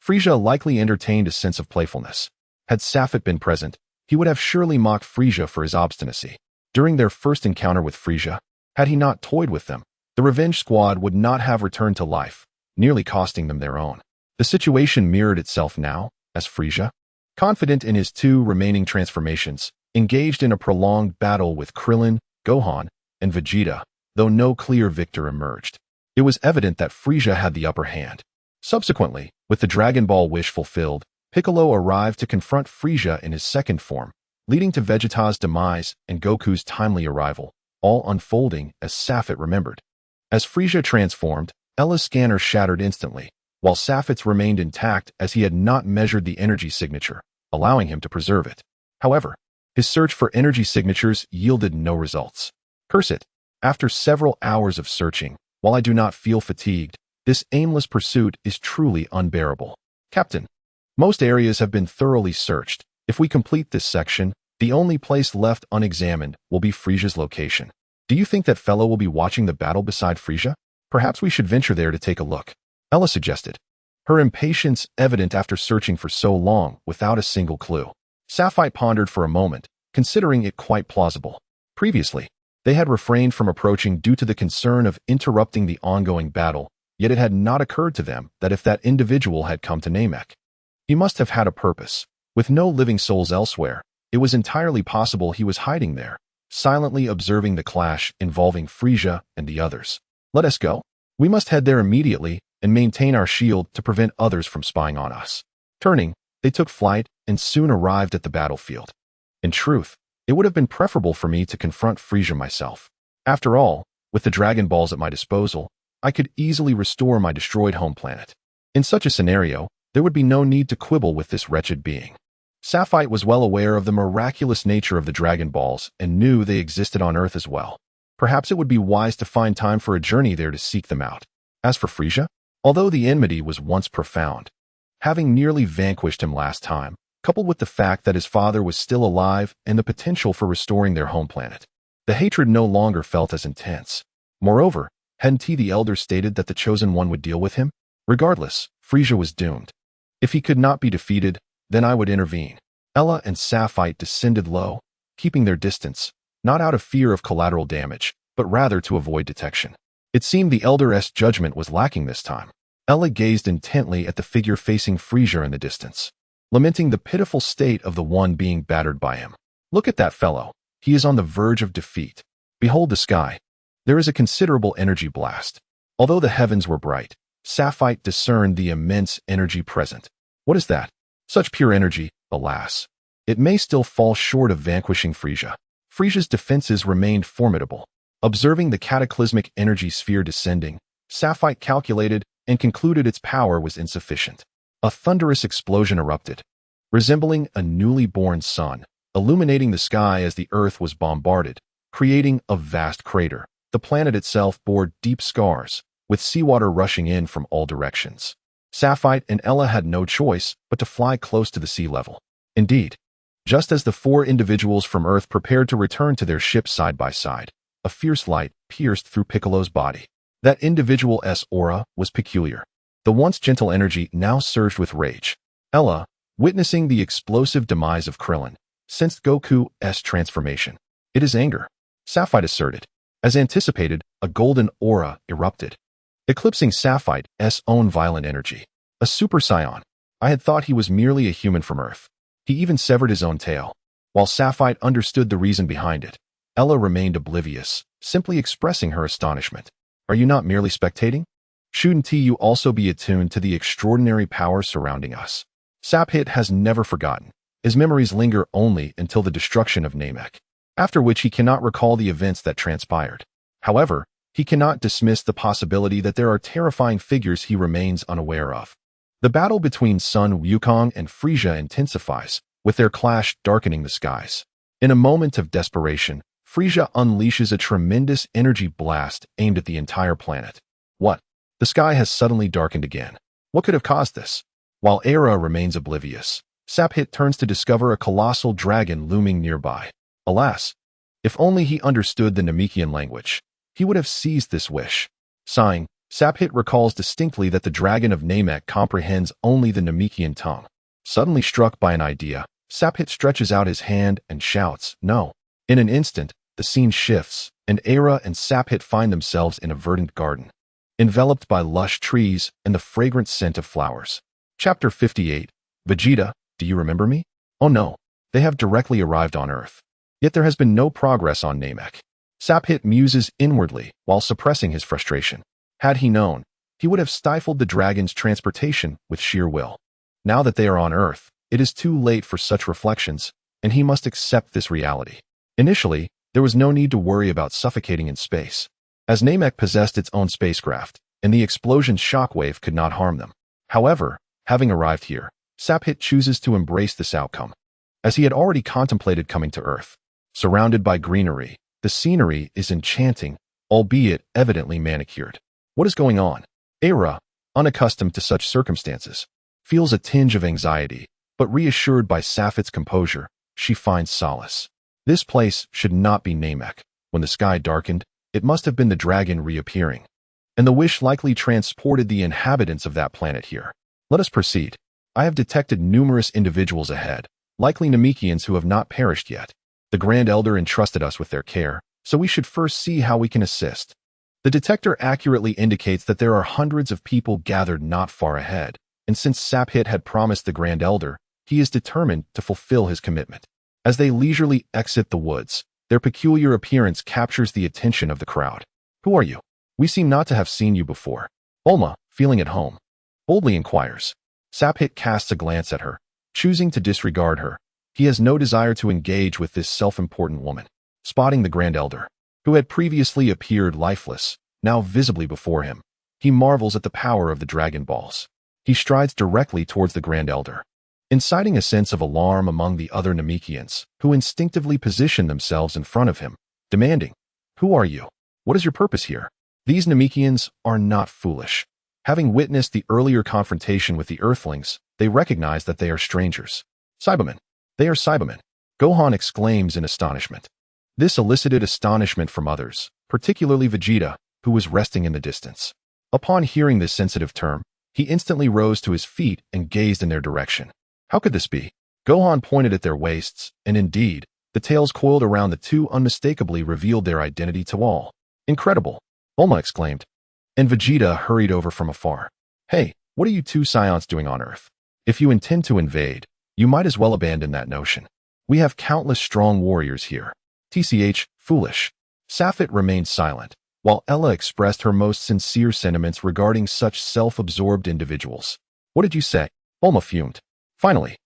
Frieza likely entertained a sense of playfulness. Had Safat been present, he would have surely mocked Frieza for his obstinacy. During their first encounter with Frieza, had he not toyed with them, the Revenge Squad would not have returned to life, nearly costing them their own. The situation mirrored itself now, as Frieza, confident in his two remaining transformations, engaged in a prolonged battle with Krillin, Gohan, and Vegeta, though no clear victor emerged. It was evident that Frieza had the upper hand. Subsequently, with the Dragon Ball wish fulfilled, Piccolo arrived to confront Frieza in his second form, leading to Vegeta's demise and Goku's timely arrival, all unfolding as Safat remembered. As Frieza transformed, Ella's scanner shattered instantly, while Safat's remained intact as he had not measured the energy signature, allowing him to preserve it. However, his search for energy signatures yielded no results. Curse it! After several hours of searching, while I do not feel fatigued, this aimless pursuit is truly unbearable. Captain, most areas have been thoroughly searched. If we complete this section, the only place left unexamined will be Frieza's location. Do you think that fellow will be watching the battle beside Frieza? Perhaps we should venture there to take a look, Ella suggested, her impatience evident after searching for so long without a single clue. Safat pondered for a moment, considering it quite plausible. Previously, they had refrained from approaching due to the concern of interrupting the ongoing battle, yet it had not occurred to them that if that individual had come to Namek, he must have had a purpose. With no living souls elsewhere, it was entirely possible he was hiding there, silently observing the clash involving Frieza and the others. Let us go. We must head there immediately and maintain our shield to prevent others from spying on us. Turning, they took flight and soon arrived at the battlefield. In truth, it would have been preferable for me to confront Frieza myself. After all, with the Dragon Balls at my disposal, I could easily restore my destroyed home planet. In such a scenario, there would be no need to quibble with this wretched being. Safat was well aware of the miraculous nature of the Dragon Balls and knew they existed on Earth as well. Perhaps it would be wise to find time for a journey there to seek them out. As for Frieza, although the enmity was once profound, having nearly vanquished him last time, coupled with the fact that his father was still alive and the potential for restoring their home planet, the hatred no longer felt as intense. Moreover, hadn't he the Elder stated that the Chosen One would deal with him? Regardless, Frieza was doomed. If he could not be defeated, then I would intervene. Ella and Safat descended low, keeping their distance, not out of fear of collateral damage, but rather to avoid detection. It seemed the Elder's judgment was lacking this time. Ella gazed intently at the figure facing Frieza in the distance, lamenting the pitiful state of the one being battered by him. Look at that fellow. He is on the verge of defeat. Behold the sky. There is a considerable energy blast. Although the heavens were bright, Safat discerned the immense energy present. What is that? Such pure energy, alas. It may still fall short of vanquishing Frieza. Frieza's defenses remained formidable. Observing the cataclysmic energy sphere descending, Safat calculated and concluded its power was insufficient. A thunderous explosion erupted, resembling a newly born sun, illuminating the sky as the Earth was bombarded, creating a vast crater. The planet itself bore deep scars, with seawater rushing in from all directions. Safat and Ella had no choice but to fly close to the sea level. Indeed, just as the four individuals from Earth prepared to return to their ships side by side, a fierce light pierced through Piccolo's body. That individual's aura was peculiar. The once gentle energy now surged with rage. Ella, witnessing the explosive demise of Krillin, sensed Goku's transformation. It is anger, Safat asserted. As anticipated, a golden aura erupted, eclipsing Safat's own violent energy. A Super Saiyan. I had thought he was merely a human from Earth. He even severed his own tail. While Safat understood the reason behind it, Ella remained oblivious, simply expressing her astonishment. Are you not merely spectating? Shouldn't you also be attuned to the extraordinary power surrounding us? Safat has never forgotten. His memories linger only until the destruction of Namek, after which he cannot recall the events that transpired. However, he cannot dismiss the possibility that there are terrifying figures he remains unaware of. The battle between Sun Wukong and Frieza intensifies, with their clash darkening the skies. In a moment of desperation, Frieza unleashes a tremendous energy blast aimed at the entire planet. What? The sky has suddenly darkened again. What could have caused this? While Era remains oblivious, Saphit turns to discover a colossal dragon looming nearby. Alas, if only he understood the Namekian language, he would have seized this wish. Sighing, Saphit recalls distinctly that the dragon of Namek comprehends only the Namekian tongue. Suddenly struck by an idea, Saphit stretches out his hand and shouts, "No." In an instant, the scene shifts, and Era and Saphit find themselves in a verdant garden, enveloped by lush trees and the fragrant scent of flowers. Chapter 58. Vegeta, do you remember me? Oh no, they have directly arrived on Earth. Yet there has been no progress on Namek. Saphit muses inwardly while suppressing his frustration. Had he known, he would have stifled the dragon's transportation with sheer will. Now that they are on Earth, it is too late for such reflections, and he must accept this reality. Initially, there was no need to worry about suffocating in space, as Namek possessed its own spacecraft, and the explosion's shockwave could not harm them. However, having arrived here, Saphit chooses to embrace this outcome, as he had already contemplated coming to Earth. Surrounded by greenery, the scenery is enchanting, albeit evidently manicured. What is going on? Era, unaccustomed to such circumstances, feels a tinge of anxiety, but reassured by Saphit's composure, she finds solace. This place should not be Namek. When the sky darkened, it must have been the dragon reappearing, and the wish likely transported the inhabitants of that planet here. Let us proceed. I have detected numerous individuals ahead, likely Namekians who have not perished yet. The Grand Elder entrusted us with their care, so we should first see how we can assist. The detector accurately indicates that there are hundreds of people gathered not far ahead, and since Saphit had promised the Grand Elder, he is determined to fulfill his commitment. As they leisurely exit the woods, their peculiar appearance captures the attention of the crowd. Who are you? We seem not to have seen you before. Bulma, feeling at home, boldly inquires. Saphit casts a glance at her, choosing to disregard her. He has no desire to engage with this self-important woman. Spotting the Grand Elder, who had previously appeared lifeless, now visibly before him, he marvels at the power of the Dragon Balls. He strides directly towards the Grand Elder, inciting a sense of alarm among the other Namekians, who instinctively position themselves in front of him, demanding, "Who are you? What is your purpose here?" These Namekians are not foolish. Having witnessed the earlier confrontation with the Earthlings, they recognize that they are strangers. Cybermen. They are Cybermen, Gohan exclaims in astonishment. This elicited astonishment from others, particularly Vegeta, who was resting in the distance. Upon hearing this sensitive term, he instantly rose to his feet and gazed in their direction. How could this be? Gohan pointed at their waists, and indeed, the tails coiled around the two unmistakably revealed their identity to all. Incredible! Bulma exclaimed. And Vegeta hurried over from afar. Hey, what are you two Scions doing on Earth? If you intend to invade, you might as well abandon that notion. We have countless strong warriors here. TCH, foolish. Saphit remained silent, while Ella expressed her most sincere sentiments regarding such self-absorbed individuals. What did you say? Bulma fumed. Finally,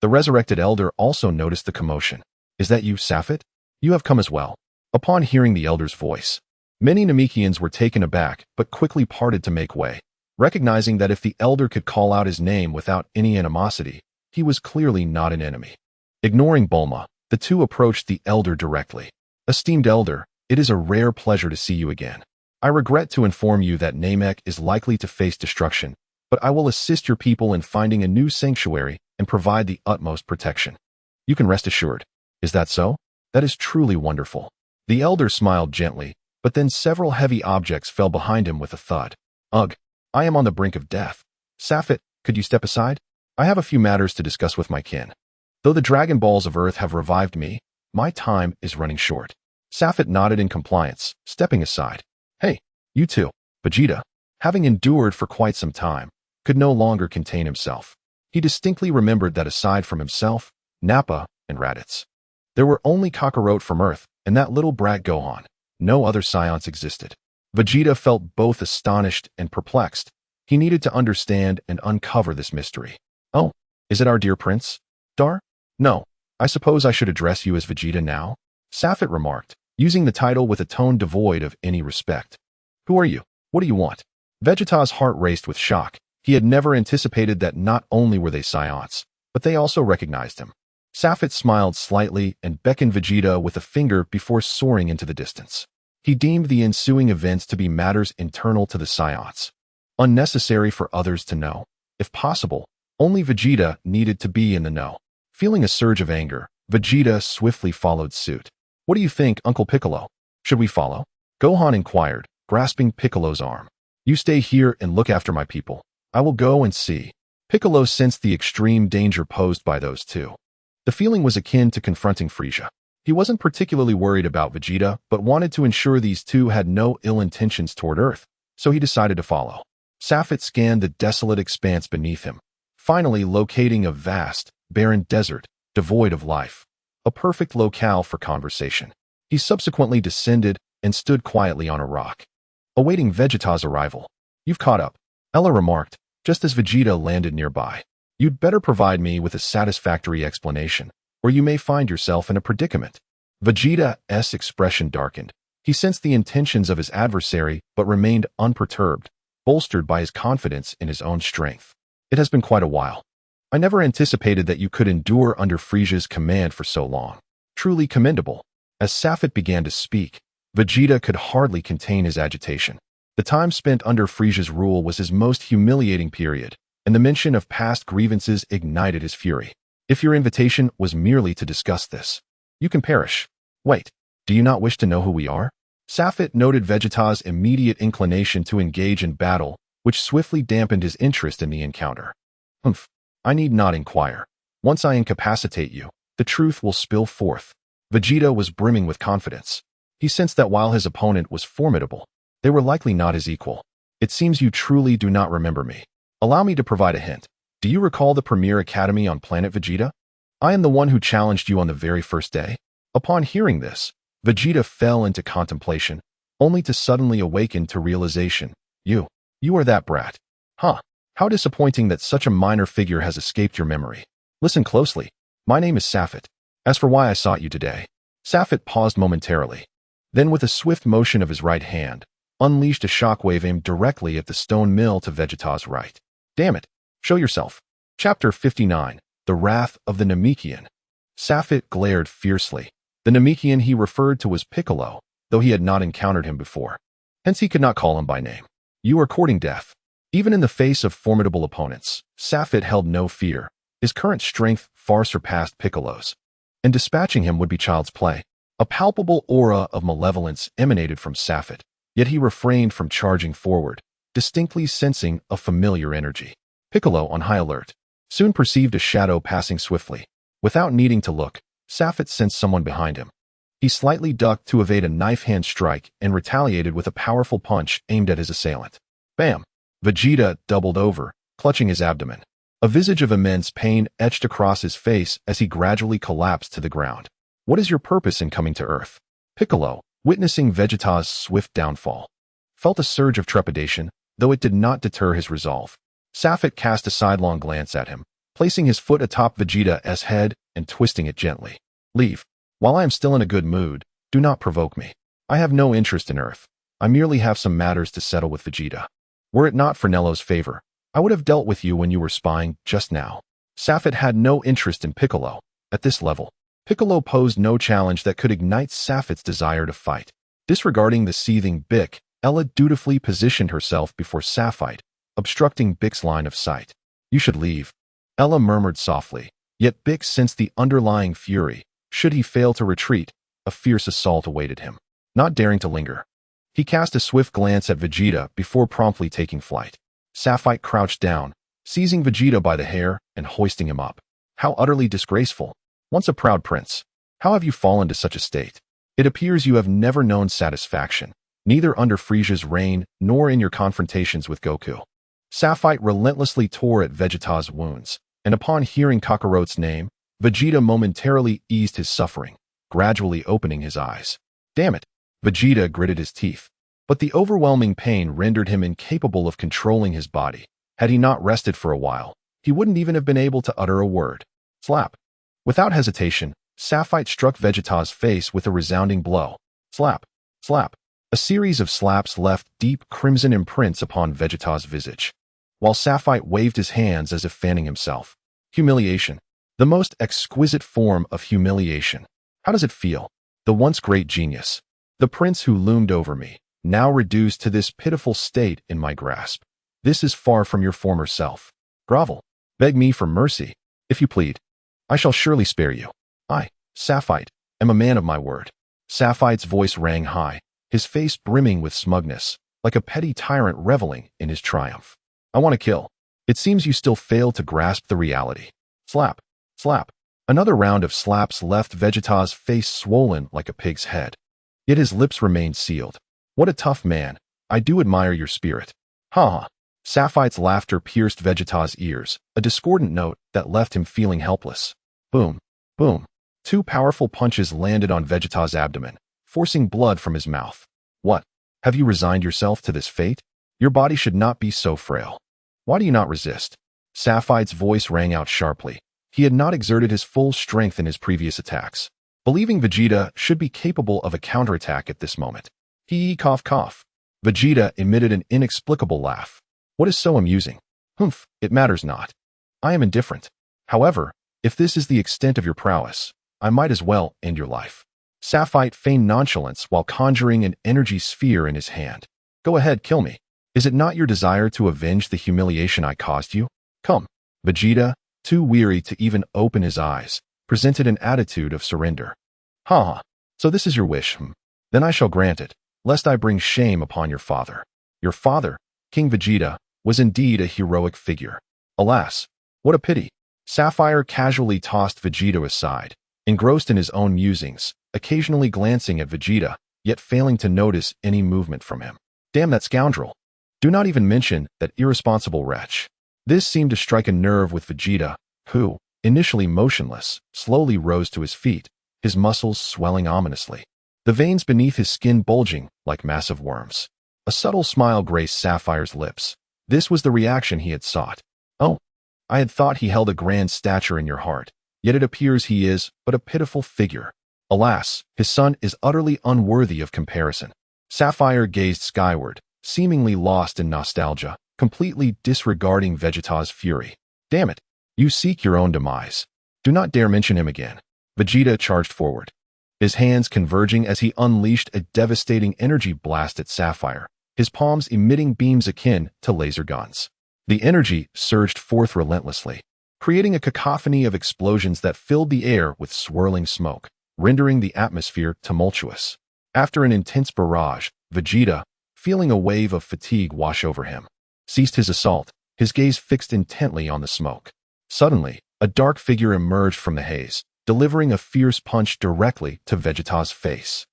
the resurrected elder also noticed the commotion. Is that you, Saphit? You have come as well. Upon hearing the elder's voice, many Namekians were taken aback but quickly parted to make way, recognizing that if the elder could call out his name without any animosity, he was clearly not an enemy. Ignoring Bulma, the two approached the elder directly. Esteemed elder, it is a rare pleasure to see you again. I regret to inform you that Namek is likely to face destruction, but I will assist your people in finding a new sanctuary and provide the utmost protection. You can rest assured. Is that so? That is truly wonderful. The elder smiled gently, but then several heavy objects fell behind him with a thud. Ugh, I am on the brink of death. Saphit, could you step aside? I have a few matters to discuss with my kin. Though the Dragon Balls of Earth have revived me, my time is running short. Saphit nodded in compliance, stepping aside. Hey, you two. Vegeta, having endured for quite some time, could no longer contain himself. He distinctly remembered that aside from himself, Nappa, and Raditz, there were only Kakarot from Earth and that little brat Gohan. No other Scions existed. Vegeta felt both astonished and perplexed. He needed to understand and uncover this mystery. Oh, is it our dear prince? Dar? No, I suppose I should address you as Vegeta now? Saphit remarked, using the title with a tone devoid of any respect. Who are you? What do you want? Vegeta's heart raced with shock, He had never anticipated that not only were they Saiyan's, but they also recognized him. Safet smiled slightly and beckoned Vegeta with a finger before soaring into the distance. He deemed the ensuing events to be matters internal to the Saiyans, unnecessary for others to know. If possible, only Vegeta needed to be in the know. Feeling a surge of anger, Vegeta swiftly followed suit. "What do you think, Uncle Piccolo? Should we follow?" Gohan inquired, grasping Piccolo's arm. "You stay here and look after my people. I will go and see." Piccolo sensed the extreme danger posed by those two. The feeling was akin to confronting Frieza. He wasn't particularly worried about Vegeta, but wanted to ensure these two had no ill intentions toward Earth, so he decided to follow. Safet scanned the desolate expanse beneath him, finally locating a vast, barren desert, devoid of life. A perfect locale for conversation. He subsequently descended and stood quietly on a rock, awaiting Vegeta's arrival. "You've caught up," Ella remarked, just as Vegeta landed nearby. "You'd better provide me with a satisfactory explanation, or you may find yourself in a predicament." Vegeta's expression darkened. He sensed the intentions of his adversary but remained unperturbed, bolstered by his confidence in his own strength. "It has been quite a while. I never anticipated that you could endure under Frieza's command for so long. Truly commendable." As Safet began to speak, Vegeta could hardly contain his agitation. The time spent under Frieza's rule was his most humiliating period, and the mention of past grievances ignited his fury. "If your invitation was merely to discuss this, you can perish. Wait, do you not wish to know who we are?" Safet noted Vegeta's immediate inclination to engage in battle, which swiftly dampened his interest in the encounter. "Humph, I need not inquire. Once I incapacitate you, the truth will spill forth." Vegeta was brimming with confidence. He sensed that while his opponent was formidable, they were likely not his equal. "It seems you truly do not remember me. Allow me to provide a hint. Do you recall the Premier Academy on planet Vegeta? I am the one who challenged you on the very first day." Upon hearing this, Vegeta fell into contemplation, only to suddenly awaken to realization. You are that brat. Huh. How disappointing that such a minor figure has escaped your memory. Listen closely. My name is Safet. As for why I sought you today." Safet paused momentarily. Then with a swift motion of his right hand, unleashed a shockwave aimed directly at the stone mill to Vegeta's right. "Damn it. Show yourself." Chapter 59. The Wrath of the Namekian. Safet glared fiercely. The Namekian he referred to was Piccolo, though he had not encountered him before. Hence he could not call him by name. "You are courting death." Even in the face of formidable opponents, Safet held no fear. His current strength far surpassed Piccolo's, and dispatching him would be child's play. A palpable aura of malevolence emanated from Safet, yet he refrained from charging forward, distinctly sensing a familiar energy. Piccolo, on high alert, soon perceived a shadow passing swiftly. Without needing to look, Safet sensed someone behind him. He slightly ducked to evade a knife-hand strike and retaliated with a powerful punch aimed at his assailant. Bam! Vegeta doubled over, clutching his abdomen. A visage of immense pain etched across his face as he gradually collapsed to the ground. "What is your purpose in coming to Earth?" Piccolo, witnessing Vegeta's swift downfall, felt a surge of trepidation, though it did not deter his resolve. Safet cast a sidelong glance at him, placing his foot atop Vegeta's head and twisting it gently. "Leave. While I am still in a good mood, do not provoke me. I have no interest in Earth. I merely have some matters to settle with Vegeta. Were it not for Nello's favor, I would have dealt with you when you were spying just now." Safet had no interest in Piccolo. At this level, Piccolo posed no challenge that could ignite Safet's desire to fight. Disregarding the seething Bic, Ella dutifully positioned herself before Safet, obstructing Bic's line of sight. "You should leave," Ella murmured softly, yet Bic sensed the underlying fury. Should he fail to retreat, a fierce assault awaited him. Not daring to linger, he cast a swift glance at Vegeta before promptly taking flight. Safet crouched down, seizing Vegeta by the hair and hoisting him up. "How utterly disgraceful. Once a proud prince, how have you fallen to such a state? It appears you have never known satisfaction, neither under Frieza's reign nor in your confrontations with Goku." Safet relentlessly tore at Vegeta's wounds, and upon hearing Kakarot's name, Vegeta momentarily eased his suffering, gradually opening his eyes. "Damn it!" Vegeta gritted his teeth. But the overwhelming pain rendered him incapable of controlling his body. Had he not rested for a while, he wouldn't even have been able to utter a word. Slap. Without hesitation, Safet struck Vegeta's face with a resounding blow. Slap. Slap. A series of slaps left deep crimson imprints upon Vegeta's visage. while Sapphire waved his hands as if fanning himself. Humiliation. The most exquisite form of humiliation. How does it feel? The once great genius, the prince who loomed over me, now reduced to this pitiful state in my grasp. This is far from your former self. Grovel. Beg me for mercy, if you plead. I shall surely spare you. I, Sapphire, am a man of my word. Sapphire's voice rang high, his face brimming with smugness, like a petty tyrant reveling in his triumph. I want to kill. It seems you still fail to grasp the reality. Slap. Slap. Another round of slaps left Vegeta's face swollen like a pig's head. Yet his lips remained sealed. What a tough man. I do admire your spirit. Ha ha. Sapphire's laughter pierced Vegeta's ears, a discordant note that left him feeling helpless. Boom. Boom. Two powerful punches landed on Vegeta's abdomen, forcing blood from his mouth. What? Have you resigned yourself to this fate? Your body should not be so frail. Why do you not resist? Sapphire's voice rang out sharply. He had not exerted his full strength in his previous attacks, believing Vegeta should be capable of a counterattack at this moment. Cough cough. Vegeta emitted an inexplicable laugh. What is so amusing? Humph, it matters not. I am indifferent. However, if this is the extent of your prowess, I might as well end your life. Sapphire feigned nonchalance while conjuring an energy sphere in his hand. Go ahead, kill me. Is it not your desire to avenge the humiliation I caused you? Come. Vegeta, too weary to even open his eyes, presented an attitude of surrender. Ha ha. So this is your wish, Then I shall grant it, lest I bring shame upon your father. Your father, King Vegeta, was indeed a heroic figure. Alas, what a pity. Sapphire casually tossed Vegeta aside, engrossed in his own musings, occasionally glancing at Vegeta, yet failing to notice any movement from him. Damn that scoundrel. Do not even mention that irresponsible wretch. This seemed to strike a nerve with Vegeta, who, initially motionless, slowly rose to his feet, his muscles swelling ominously, the veins beneath his skin bulging like massive worms. A subtle smile graced Sapphire's lips. This was the reaction he had sought. Oh, I had thought he held a grand stature in your heart, yet it appears he is but a pitiful figure. Alas, his son is utterly unworthy of comparison. Sapphire gazed skyward, seemingly lost in nostalgia, completely disregarding Vegeta's fury. Damn it, you seek your own demise. Do not dare mention him again. Vegeta charged forward, his hands converging as he unleashed a devastating energy blast at Sapphire, his palms emitting beams akin to laser guns. The energy surged forth relentlessly, creating a cacophony of explosions that filled the air with swirling smoke, rendering the atmosphere tumultuous. After an intense barrage, Vegeta, feeling a wave of fatigue wash over him, ceased his assault, his gaze fixed intently on the smoke. Suddenly, a dark figure emerged from the haze, delivering a fierce punch directly to Vegeta's face.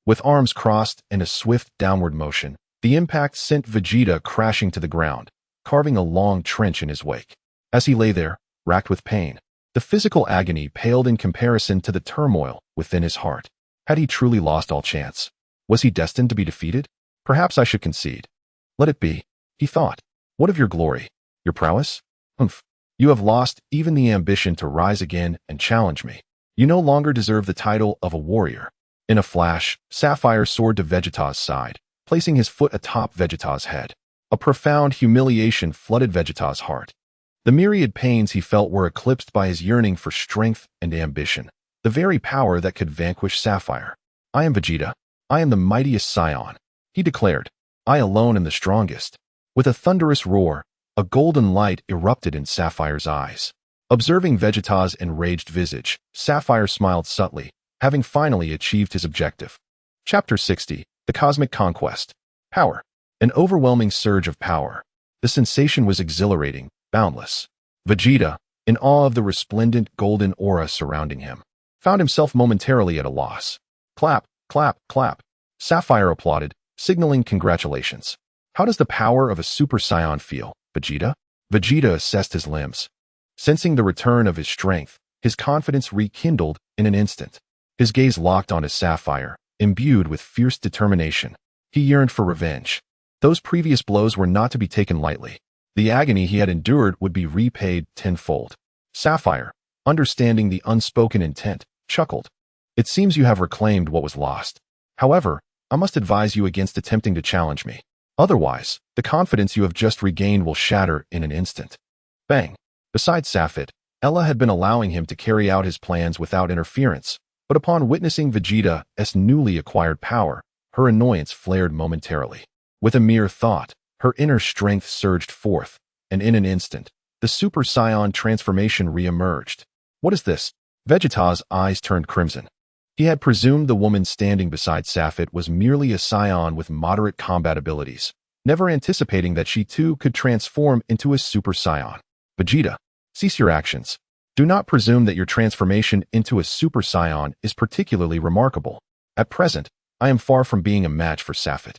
With arms crossed in a swift downward motion, the impact sent Vegeta crashing to the ground, carving a long trench in his wake. As he lay there, racked with pain, the physical agony paled in comparison to the turmoil within his heart. Had he truly lost all chance? Was he destined to be defeated? Perhaps I should concede. Let it be, he thought. What of your glory? Your prowess? Humph. You have lost even the ambition to rise again and challenge me. You no longer deserve the title of a warrior. In a flash, Sapphire soared to Vegeta's side, placing his foot atop Vegeta's head. A profound humiliation flooded Vegeta's heart. The myriad pains he felt were eclipsed by his yearning for strength and ambition, the very power that could vanquish Sapphire. I am Vegeta. I am the mightiest scion, he declared. I alone am the strongest. With a thunderous roar, a golden light erupted in Sapphire's eyes. Observing Vegeta's enraged visage, Sapphire smiled subtly, having finally achieved his objective. Chapter 60. The Cosmic Conquest. Power. An overwhelming surge of power. The sensation was exhilarating, boundless. Vegeta, in awe of the resplendent golden aura surrounding him, found himself momentarily at a loss. Clap, clap, clap. Sapphire applauded, signaling congratulations. How does the power of a Super Saiyan feel, Vegeta? Vegeta assessed his limbs. Sensing the return of his strength, his confidence rekindled in an instant. His gaze locked onto Sapphire, imbued with fierce determination. He yearned for revenge. Those previous blows were not to be taken lightly. The agony he had endured would be repaid tenfold. Sapphire, understanding the unspoken intent, chuckled. It seems you have reclaimed what was lost. However, I must advise you against attempting to challenge me. Otherwise, the confidence you have just regained will shatter in an instant. Bang. Besides Safit, Ella had been allowing him to carry out his plans without interference, but upon witnessing Vegeta's newly acquired power, her annoyance flared momentarily. With a mere thought, her inner strength surged forth, and in an instant, the Super Saiyan transformation re-emerged. What is this? Vegeta's eyes turned crimson. He had presumed the woman standing beside Safit was merely a Saiyan with moderate combat abilities, never anticipating that she too could transform into a Super Saiyan. Vegeta, cease your actions. Do not presume that your transformation into a Super Saiyan is particularly remarkable. At present, I am far from being a match for Safit.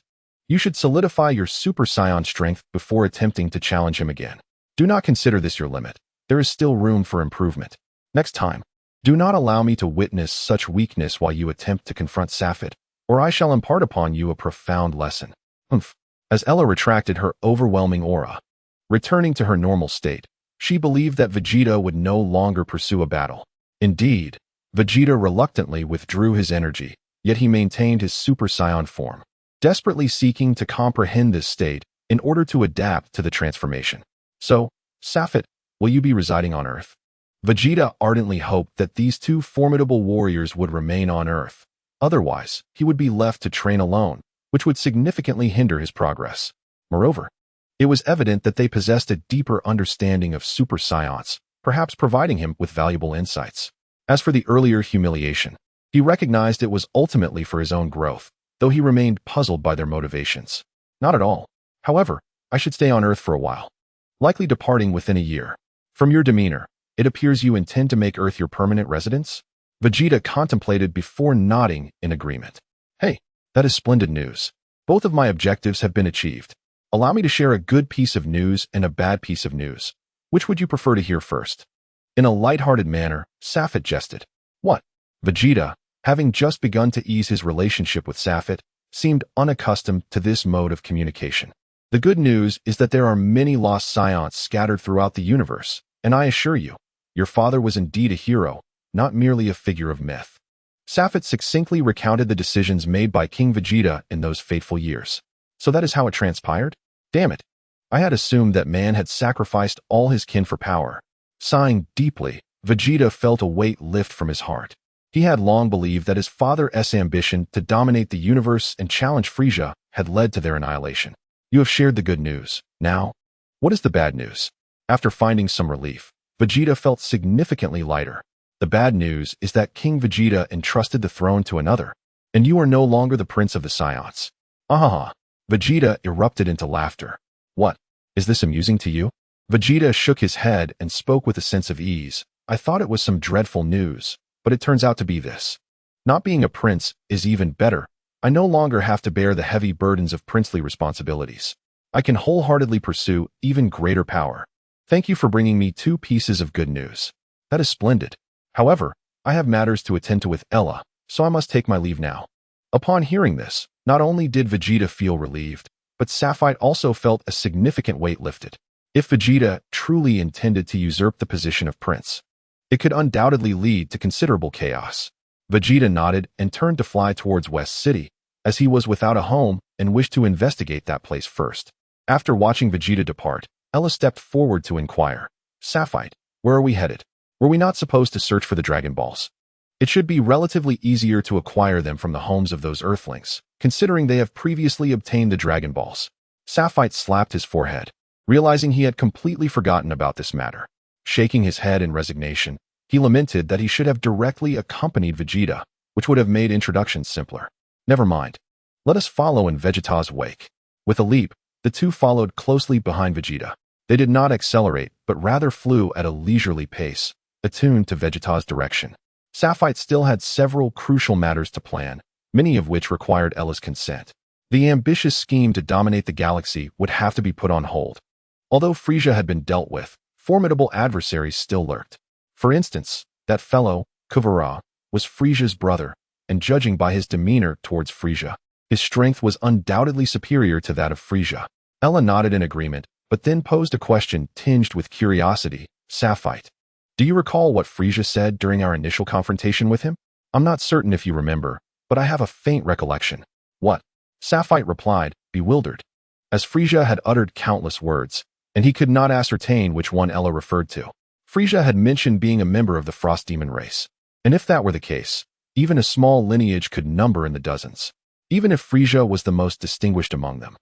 You should solidify your Super Saiyan strength before attempting to challenge him again. Do not consider this your limit. There is still room for improvement. Next time, do not allow me to witness such weakness while you attempt to confront Safit, or I shall impart upon you a profound lesson. Humph. As Ella retracted her overwhelming aura, returning to her normal state, she believed that Vegeta would no longer pursue a battle. Indeed, Vegeta reluctantly withdrew his energy, yet he maintained his Super Saiyan form, desperately seeking to comprehend this state in order to adapt to the transformation. So, Safit, will you be residing on Earth? Vegeta ardently hoped that these two formidable warriors would remain on Earth. Otherwise, he would be left to train alone, which would significantly hinder his progress. Moreover, it was evident that they possessed a deeper understanding of Super Saiyans, perhaps providing him with valuable insights. As for the earlier humiliation, he recognized it was ultimately for his own growth, though he remained puzzled by their motivations. Not at all. However, I should stay on Earth for a while, likely departing within a year. From your demeanor, it appears you intend to make Earth your permanent residence? Vegeta contemplated before nodding in agreement. Hey, that is splendid news. Both of my objectives have been achieved. Allow me to share a good piece of news and a bad piece of news. Which would you prefer to hear first? In a light-hearted manner, Safit jested. What? Vegeta, having just begun to ease his relationship with Safit, seemed unaccustomed to this mode of communication. The good news is that there are many lost Saiyans scattered throughout the universe, and I assure you, your father was indeed a hero, not merely a figure of myth. Safit succinctly recounted the decisions made by King Vegeta in those fateful years. So that is how it transpired? Damn it. I had assumed that man had sacrificed all his kin for power. Sighing deeply, Vegeta felt a weight lift from his heart. He had long believed that his father's ambition to dominate the universe and challenge Frieza had led to their annihilation. You have shared the good news. Now, what is the bad news? After finding some relief, Vegeta felt significantly lighter. The bad news is that King Vegeta entrusted the throne to another, and you are no longer the Prince of the Saiyans. Ahaha. Vegeta erupted into laughter. What? Is this amusing to you? Vegeta shook his head and spoke with a sense of ease. I thought it was some dreadful news, but it turns out to be this. Not being a prince is even better. I no longer have to bear the heavy burdens of princely responsibilities. I can wholeheartedly pursue even greater power. Thank you for bringing me two pieces of good news. That is splendid. However, I have matters to attend to with Ella, so I must take my leave now. Upon hearing this, not only did Vegeta feel relieved, but Safit also felt a significant weight lifted. If Vegeta truly intended to usurp the position of prince, it could undoubtedly lead to considerable chaos. Vegeta nodded and turned to fly towards West City, as he was without a home and wished to investigate that place first. After watching Vegeta depart, Ella stepped forward to inquire, Safit, where are we headed? Were we not supposed to search for the Dragon Balls? It should be relatively easier to acquire them from the homes of those Earthlings, considering they have previously obtained the Dragon Balls. Safit slapped his forehead, realizing he had completely forgotten about this matter. Shaking his head in resignation, he lamented that he should have directly accompanied Vegeta, which would have made introductions simpler. Never mind. Let us follow in Vegeta's wake. With a leap, the two followed closely behind Vegeta. They did not accelerate, but rather flew at a leisurely pace, attuned to Vegeta's direction. Safit still had several crucial matters to plan, many of which required Ella's consent. The ambitious scheme to dominate the galaxy would have to be put on hold. Although Frieza had been dealt with, formidable adversaries still lurked. For instance, that fellow, Kuvara, was Frieza's brother, and judging by his demeanor towards Frieza, his strength was undoubtedly superior to that of Frieza. Ella nodded in agreement, but then posed a question tinged with curiosity. Safit, do you recall what Frieza said during our initial confrontation with him? I'm not certain if you remember, but I have a faint recollection. What? Safit replied, bewildered. as Frieza had uttered countless words, and he could not ascertain which one Ella referred to. Frieza had mentioned being a member of the Frost Demon race, and if that were the case, even a small lineage could number in the dozens. Even if Frieza was the most distinguished among them,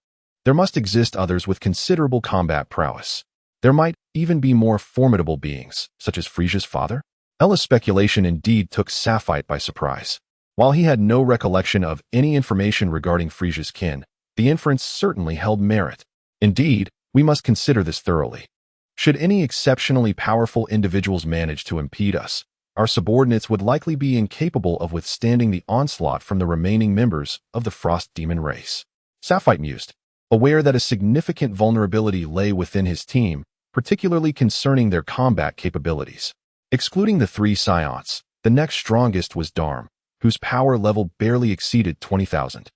there must exist others with considerable combat prowess. There might even be more formidable beings, such as Frieza's father. Ella's speculation indeed took Sapphire by surprise. While he had no recollection of any information regarding Frieza's kin, the inference certainly held merit. Indeed, we must consider this thoroughly. Should any exceptionally powerful individuals manage to impede us, our subordinates would likely be incapable of withstanding the onslaught from the remaining members of the Frost Demon race. Sapphire mused, aware that a significant vulnerability lay within his team, particularly concerning their combat capabilities. Excluding the three Scions, the next strongest was Darm, whose power level barely exceeded 20,000,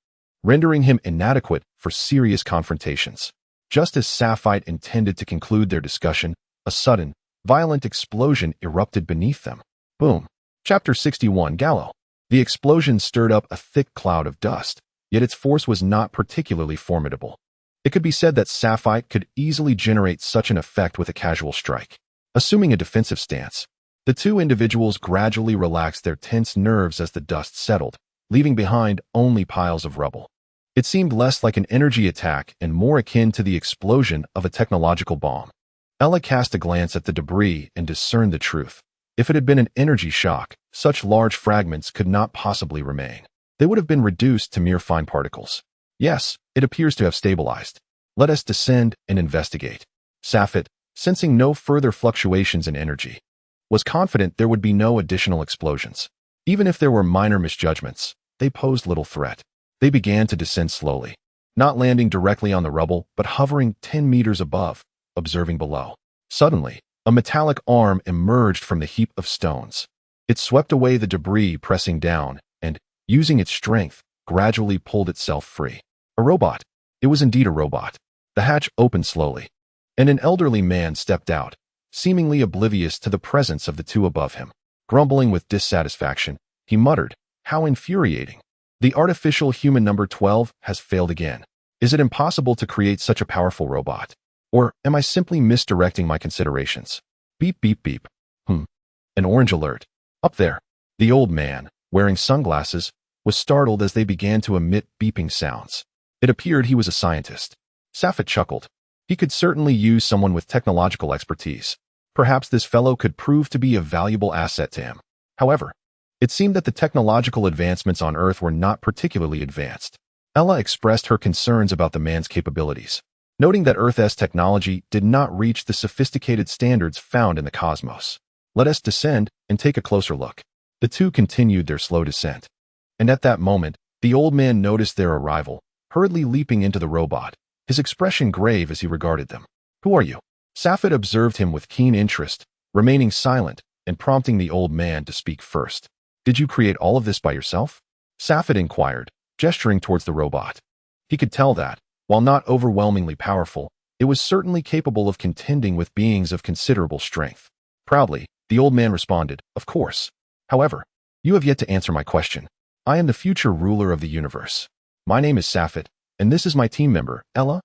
rendering him inadequate for serious confrontations. Just as Sapphire intended to conclude their discussion, a sudden, violent explosion erupted beneath them. Boom. Chapter 61 Gallo. The explosion stirred up a thick cloud of dust, yet its force was not particularly formidable. It could be said that Sapphire could easily generate such an effect with a casual strike. Assuming a defensive stance, the two individuals gradually relaxed their tense nerves as the dust settled, leaving behind only piles of rubble. It seemed less like an energy attack and more akin to the explosion of a technological bomb. Ella cast a glance at the debris and discerned the truth. If it had been an energy shock, such large fragments could not possibly remain. They would have been reduced to mere fine particles. Yes, it appears to have stabilized. Let us descend and investigate. Sapphire, sensing no further fluctuations in energy, was confident there would be no additional explosions. Even if there were minor misjudgments, they posed little threat. They began to descend slowly, not landing directly on the rubble, but hovering 10 meters above, observing below. Suddenly, a metallic arm emerged from the heap of stones. It swept away the debris pressing down and, using its strength, gradually pulled itself free. A robot. It was indeed a robot. The hatch opened slowly, and an elderly man stepped out, seemingly oblivious to the presence of the two above him. Grumbling with dissatisfaction, he muttered, "How infuriating. The artificial human number 12 has failed again. Is it impossible to create such a powerful robot? Or am I simply misdirecting my considerations?" Beep, beep, beep. An orange alert. Up there. The old man, wearing sunglasses, was startled as they began to emit beeping sounds. It appeared he was a scientist. Sapphire chuckled. He could certainly use someone with technological expertise. Perhaps this fellow could prove to be a valuable asset to him. However, it seemed that the technological advancements on Earth were not particularly advanced. Ella expressed her concerns about the man's capabilities, noting that Earth's technology did not reach the sophisticated standards found in the cosmos. Let us descend and take a closer look. The two continued their slow descent. And at that moment, the old man noticed their arrival, hurriedly leaping into the robot, his expression grave as he regarded them. "Who are you?" Sapphire observed him with keen interest, remaining silent and prompting the old man to speak first. "Did you create all of this by yourself?" Sapphire inquired, gesturing towards the robot. He could tell that, while not overwhelmingly powerful, it was certainly capable of contending with beings of considerable strength. Proudly, the old man responded, "Of course. However, you have yet to answer my question. I am the future ruler of the universe. My name is Sapphire, and this is my team member, Ella.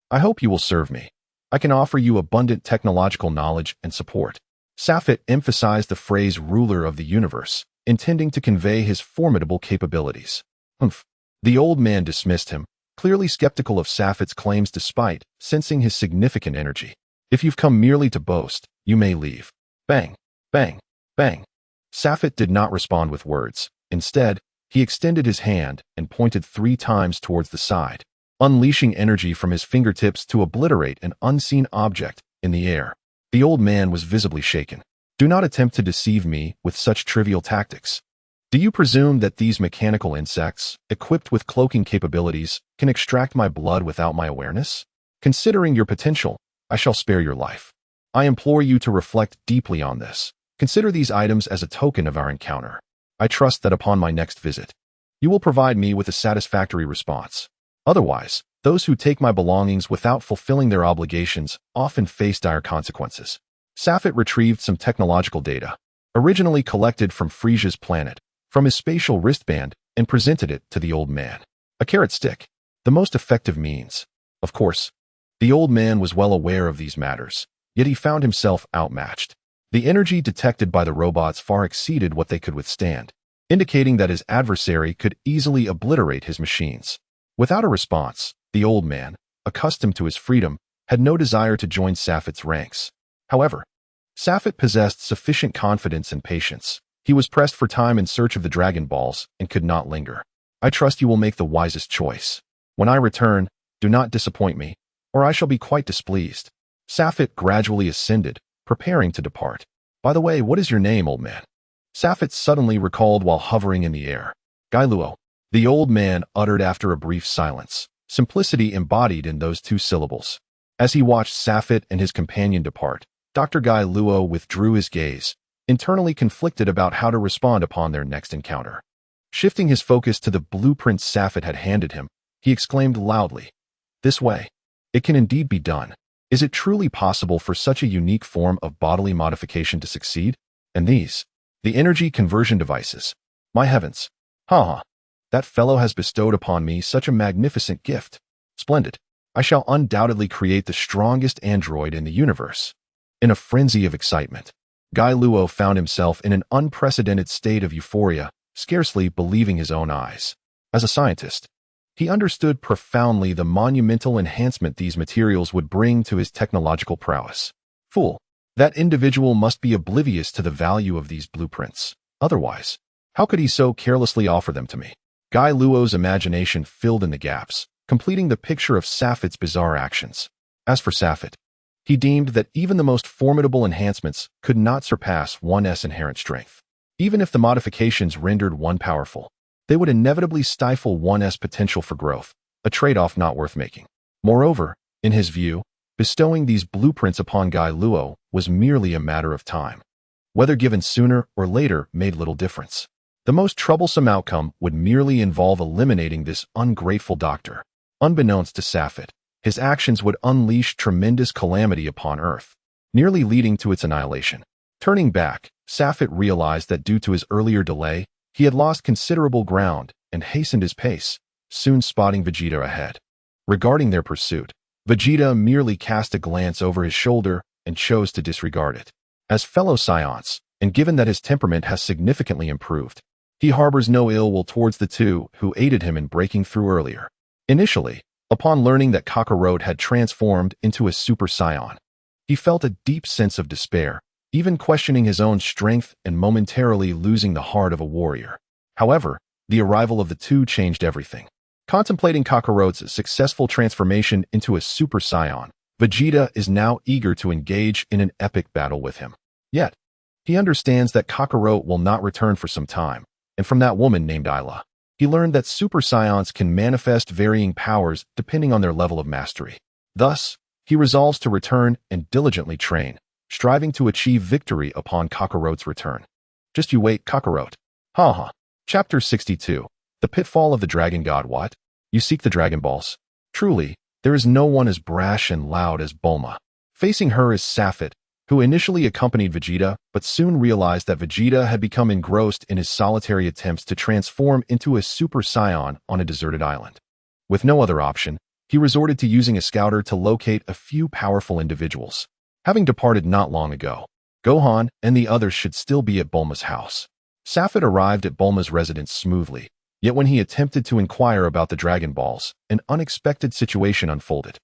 I hope you will serve me. I can offer you abundant technological knowledge and support." Sapphire emphasized the phrase ruler of the universe, intending to convey his formidable capabilities. The old man dismissed him, clearly skeptical of Sapphire's claims despite sensing his significant energy. "If you've come merely to boast, you may leave." Bang, bang, bang. Sapphire did not respond with words. Instead, he extended his hand and pointed 3 times towards the side, unleashing energy from his fingertips to obliterate an unseen object in the air. The old man was visibly shaken. "Do not attempt to deceive me with such trivial tactics. Do you presume that these mechanical insects, equipped with cloaking capabilities, can extract my blood without my awareness? Considering your potential, I shall spare your life. I implore you to reflect deeply on this. Consider these items as a token of our encounter. I trust that upon my next visit, you will provide me with a satisfactory response. Otherwise, those who take my belongings without fulfilling their obligations often face dire consequences." Sapphire retrieved some technological data, originally collected from Frieza's planet, from his spatial wristband and presented it to the old man. "A carrot stick. The most effective means. Of course, the old man was well aware of these matters, yet he found himself outmatched. The energy detected by the robots far exceeded what they could withstand, indicating that his adversary could easily obliterate his machines. Without a response, the old man, accustomed to his freedom, had no desire to join Safet's ranks. However, Safet possessed sufficient confidence and patience. He was pressed for time in search of the Dragon Balls and could not linger. I trust you will make the wisest choice. When I return, do not disappoint me, or I shall be quite displeased. Safet gradually ascended, preparing to depart. By the way, what is your name, old man? Safet suddenly recalled while hovering in the air. Guy Luo. The old man uttered after a brief silence, simplicity embodied in those two syllables. As he watched Safet and his companion depart, Dr. Guy Luo withdrew his gaze, internally conflicted about how to respond upon their next encounter. Shifting his focus to the blueprints Safet had handed him, he exclaimed loudly, "This way. It can indeed be done. Is it truly possible for such a unique form of bodily modification to succeed? And these, the energy conversion devices. My heavens. Ha! That fellow has bestowed upon me such a magnificent gift. Splendid. I shall undoubtedly create the strongest android in the universe." In a frenzy of excitement, Guy Luo found himself in an unprecedented state of euphoria, scarcely believing his own eyes. As a scientist, he understood profoundly the monumental enhancement these materials would bring to his technological prowess. Fool! That individual must be oblivious to the value of these blueprints. Otherwise, how could he so carelessly offer them to me? Guy Luo's imagination filled in the gaps, completing the picture of Safet's bizarre actions. As for Safet, he deemed that even the most formidable enhancements could not surpass 1's inherent strength. Even if the modifications rendered 1 powerful, they would inevitably stifle 1's potential for growth, a trade-off not worth making. Moreover, in his view, bestowing these blueprints upon Guy Luo was merely a matter of time. Whether given sooner or later made little difference. The most troublesome outcome would merely involve eliminating this ungrateful doctor. Unbeknownst to Safet, his actions would unleash tremendous calamity upon Earth, nearly leading to its annihilation. Turning back, Safet realized that due to his earlier delay, he had lost considerable ground and hastened his pace, soon spotting Vegeta ahead. Regarding their pursuit, Vegeta merely cast a glance over his shoulder and chose to disregard it. As fellow Scions, and given that his temperament has significantly improved, he harbors no ill will towards the two who aided him in breaking through earlier. Initially, upon learning that Kakarot had transformed into a Super Saiyan, he felt a deep sense of despair, even questioning his own strength and momentarily losing the heart of a warrior. However, the arrival of the two changed everything. Contemplating Kakarot's successful transformation into a Super Saiyan, Vegeta is now eager to engage in an epic battle with him. Yet, he understands that Kakarot will not return for some time, and from that woman named Ayla, he learned that Super Saiyans can manifest varying powers depending on their level of mastery. Thus, he resolves to return and diligently train, striving to achieve victory upon Kakarot's return. Just you wait, Kakarot. Chapter 62. The Pitfall of the Dragon God. What? You seek the Dragon Balls? Truly, there is no one as brash and loud as Bulma. Facing her is Safet, who initially accompanied Vegeta, but soon realized that Vegeta had become engrossed in his solitary attempts to transform into a Super Saiyan on a deserted island. With no other option, he resorted to using a scouter to locate a few powerful individuals. Having departed not long ago, Gohan and the others should still be at Bulma's house. Safet arrived at Bulma's residence smoothly, yet when he attempted to inquire about the Dragon Balls, an unexpected situation unfolded.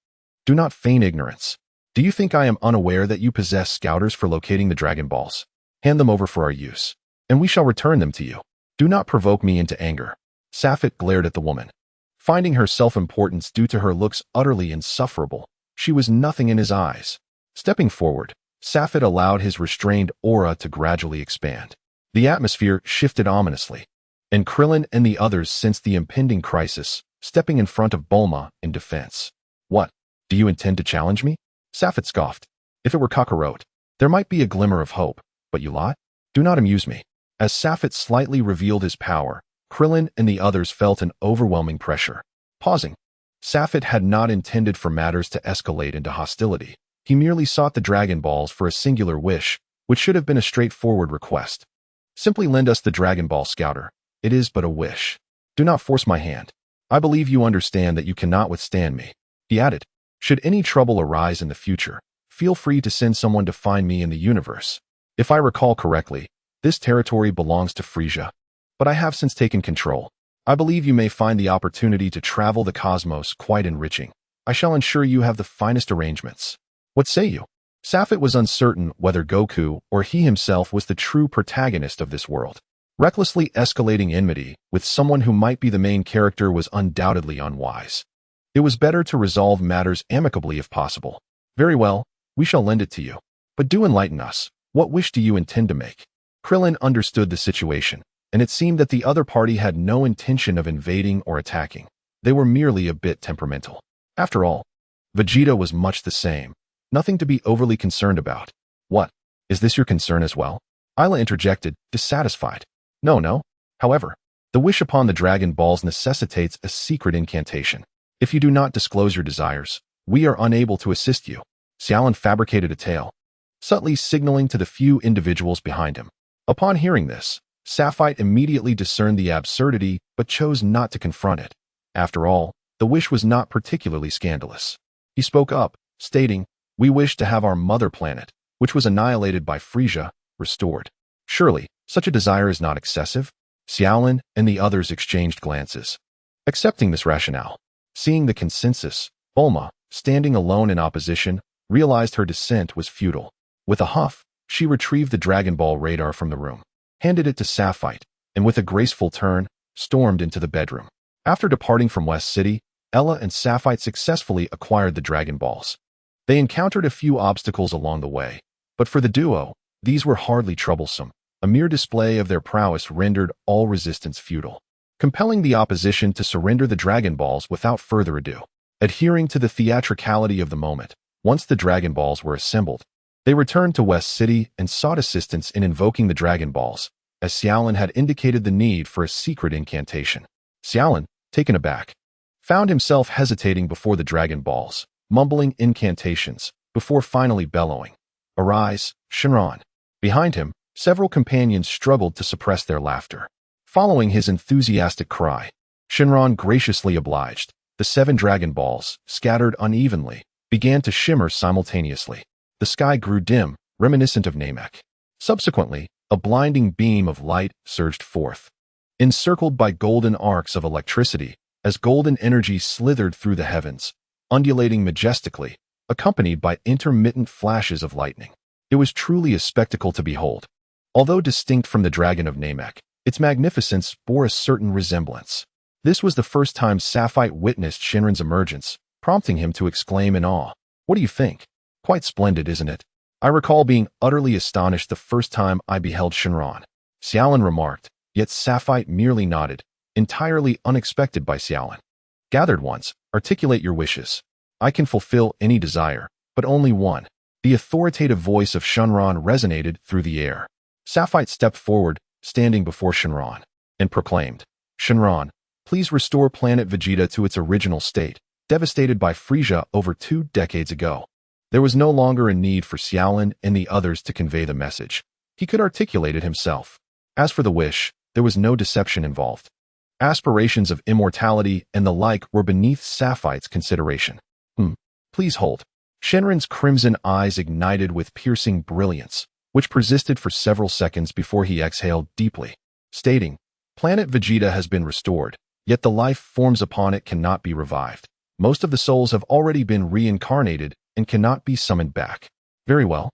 Do not feign ignorance. Do you think I am unaware that you possess scouters for locating the Dragon Balls? Hand them over for our use, and we shall return them to you. Do not provoke me into anger. Safet glared at the woman. Finding her self-importance due to her looks utterly insufferable, she was nothing in his eyes. Stepping forward, Safet allowed his restrained aura to gradually expand. The atmosphere shifted ominously, and Krillin and the others sensed the impending crisis, stepping in front of Bulma in defense. What? Do you intend to challenge me? Safet scoffed. If it were Kakarot, there might be a glimmer of hope, but you lie? Do not amuse me. As Safet slightly revealed his power, Krillin and the others felt an overwhelming pressure. Pausing, Safet had not intended for matters to escalate into hostility. He merely sought the Dragon Balls for a singular wish, which should have been a straightforward request. Simply lend us the Dragon Ball Scouter. It is but a wish. Do not force my hand. I believe you understand that you cannot withstand me. He added, should any trouble arise in the future, feel free to send someone to find me in the universe. If I recall correctly, this territory belongs to Frieza, but I have since taken control. I believe you may find the opportunity to travel the cosmos quite enriching. I shall ensure you have the finest arrangements. What say you? Safit was uncertain whether Goku or he himself was the true protagonist of this world. Recklessly escalating enmity with someone who might be the main character was undoubtedly unwise. It was better to resolve matters amicably if possible. Very well, we shall lend it to you. But do enlighten us. What wish do you intend to make? Krillin understood the situation, and it seemed that the other party had no intention of invading or attacking. They were merely a bit temperamental. After all, Vegeta was much the same. Nothing to be overly concerned about. What? Is this your concern as well? Ayla interjected, dissatisfied. No. However, the wish upon the Dragon Balls necessitates a secret incantation. If you do not disclose your desires, we are unable to assist you. Xiaolin fabricated a tale, subtly signaling to the few individuals behind him. Upon hearing this, Safite immediately discerned the absurdity but chose not to confront it. After all, the wish was not particularly scandalous. He spoke up, stating, we wish to have our mother planet, which was annihilated by Frieza, restored. Surely, such a desire is not excessive? Xiaolin and the others exchanged glances. Accepting this rationale, seeing the consensus, Bulma, standing alone in opposition, realized her dissent was futile. With a huff, she retrieved the Dragon Ball radar from the room, handed it to Safite, and with a graceful turn, stormed into the bedroom. After departing from West City, Ella and Safite successfully acquired the Dragon Balls. They encountered a few obstacles along the way, but for the duo, these were hardly troublesome. A mere display of their prowess rendered all resistance futile, compelling the opposition to surrender the Dragon Balls without further ado. Adhering to the theatricality of the moment, once the Dragon Balls were assembled, they returned to West City and sought assistance in invoking the Dragon Balls, as Xiaolin had indicated the need for a secret incantation. Xiaolin, taken aback, found himself hesitating before the Dragon Balls, mumbling incantations, before finally bellowing, "Arise, Shenron!" Behind him, several companions struggled to suppress their laughter. Following his enthusiastic cry, Shenron graciously obliged. The 7 Dragon Balls, scattered unevenly, began to shimmer simultaneously. The sky grew dim, reminiscent of Namek. Subsequently, a blinding beam of light surged forth, encircled by golden arcs of electricity, as golden energy slithered through the heavens, undulating majestically, accompanied by intermittent flashes of lightning. It was truly a spectacle to behold. Although distinct from the Dragon of Namek, its magnificence bore a certain resemblance. This was the first time Safite witnessed Shenron's emergence, prompting him to exclaim in awe, "What do you think? Quite splendid, isn't it?" I recall being utterly astonished the first time I beheld Shenron, Xiaolin remarked, yet Safite merely nodded, entirely unexpected by Xiaolin. Gathered ones, articulate your wishes. I can fulfill any desire, but only one. The authoritative voice of Shenron resonated through the air. Safite stepped forward, standing before Shenron, and proclaimed, "Shenron, please restore planet Vegeta to its original state, devastated by Frieza over 2 decades ago." There was no longer a need for Xiaolin and the others to convey the message. He could articulate it himself. As for the wish, there was no deception involved. Aspirations of immortality and the like were beneath Safite's consideration. Please hold. Shenron's crimson eyes ignited with piercing brilliance, which persisted for several seconds before he exhaled deeply, stating, "Planet Vegeta has been restored, yet the life forms upon it cannot be revived. Most of the souls have already been reincarnated and cannot be summoned back. Very well.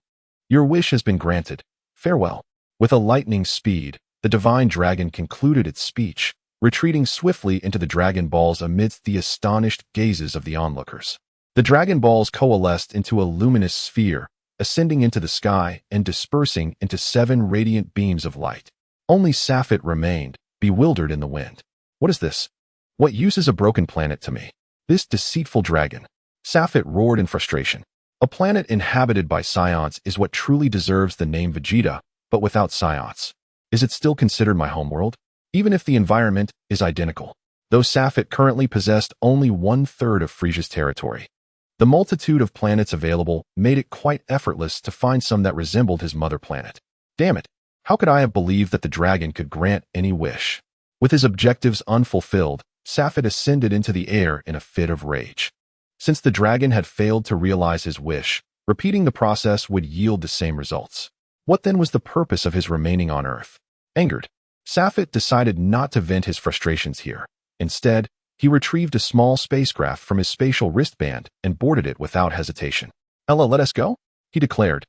Your wish has been granted. Farewell." With a lightning speed, the divine dragon concluded its speech, retreating swiftly into the Dragon Balls amidst the astonished gazes of the onlookers. The Dragon Balls coalesced into a luminous sphere, ascending into the sky and dispersing into 7 radiant beams of light. Only Safit remained, bewildered in the wind. What is this? What use is a broken planet to me? This deceitful dragon. Safit roared in frustration. A planet inhabited by Scionts is what truly deserves the name Vegeta, but without Scionts. Is it still considered my homeworld? Even if the environment is identical, though Safit currently possessed only 1/3 of Frieza's territory. The multitude of planets available made it quite effortless to find some that resembled his mother planet. Damn it, how could I have believed that the dragon could grant any wish? With his objectives unfulfilled, Safit ascended into the air in a fit of rage. Since the dragon had failed to realize his wish, repeating the process would yield the same results. What then was the purpose of his remaining on Earth? Angered, Safet decided not to vent his frustrations here. Instead, he retrieved a small spacecraft from his spatial wristband and boarded it without hesitation. "Ella, let us go," he declared,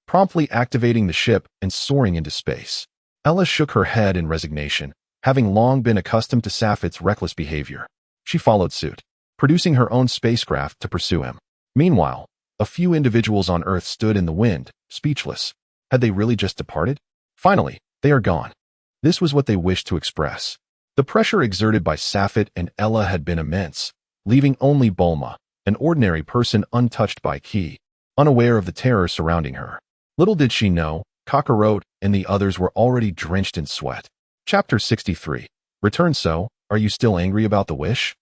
promptly activating the ship and soaring into space. Ella shook her head in resignation, having long been accustomed to Safet's reckless behavior. She followed suit, producing her own spacecraft to pursue him. Meanwhile, a few individuals on Earth stood in the wind, speechless. Had they really just departed? Finally, they are gone. This was what they wished to express. The pressure exerted by Safet and Ella had been immense, leaving only Bulma, an ordinary person untouched by Ki, unaware of the terror surrounding her. Little did she know, Kakarot and the others were already drenched in sweat. Chapter 63. Return. So, are you still angry about the wish?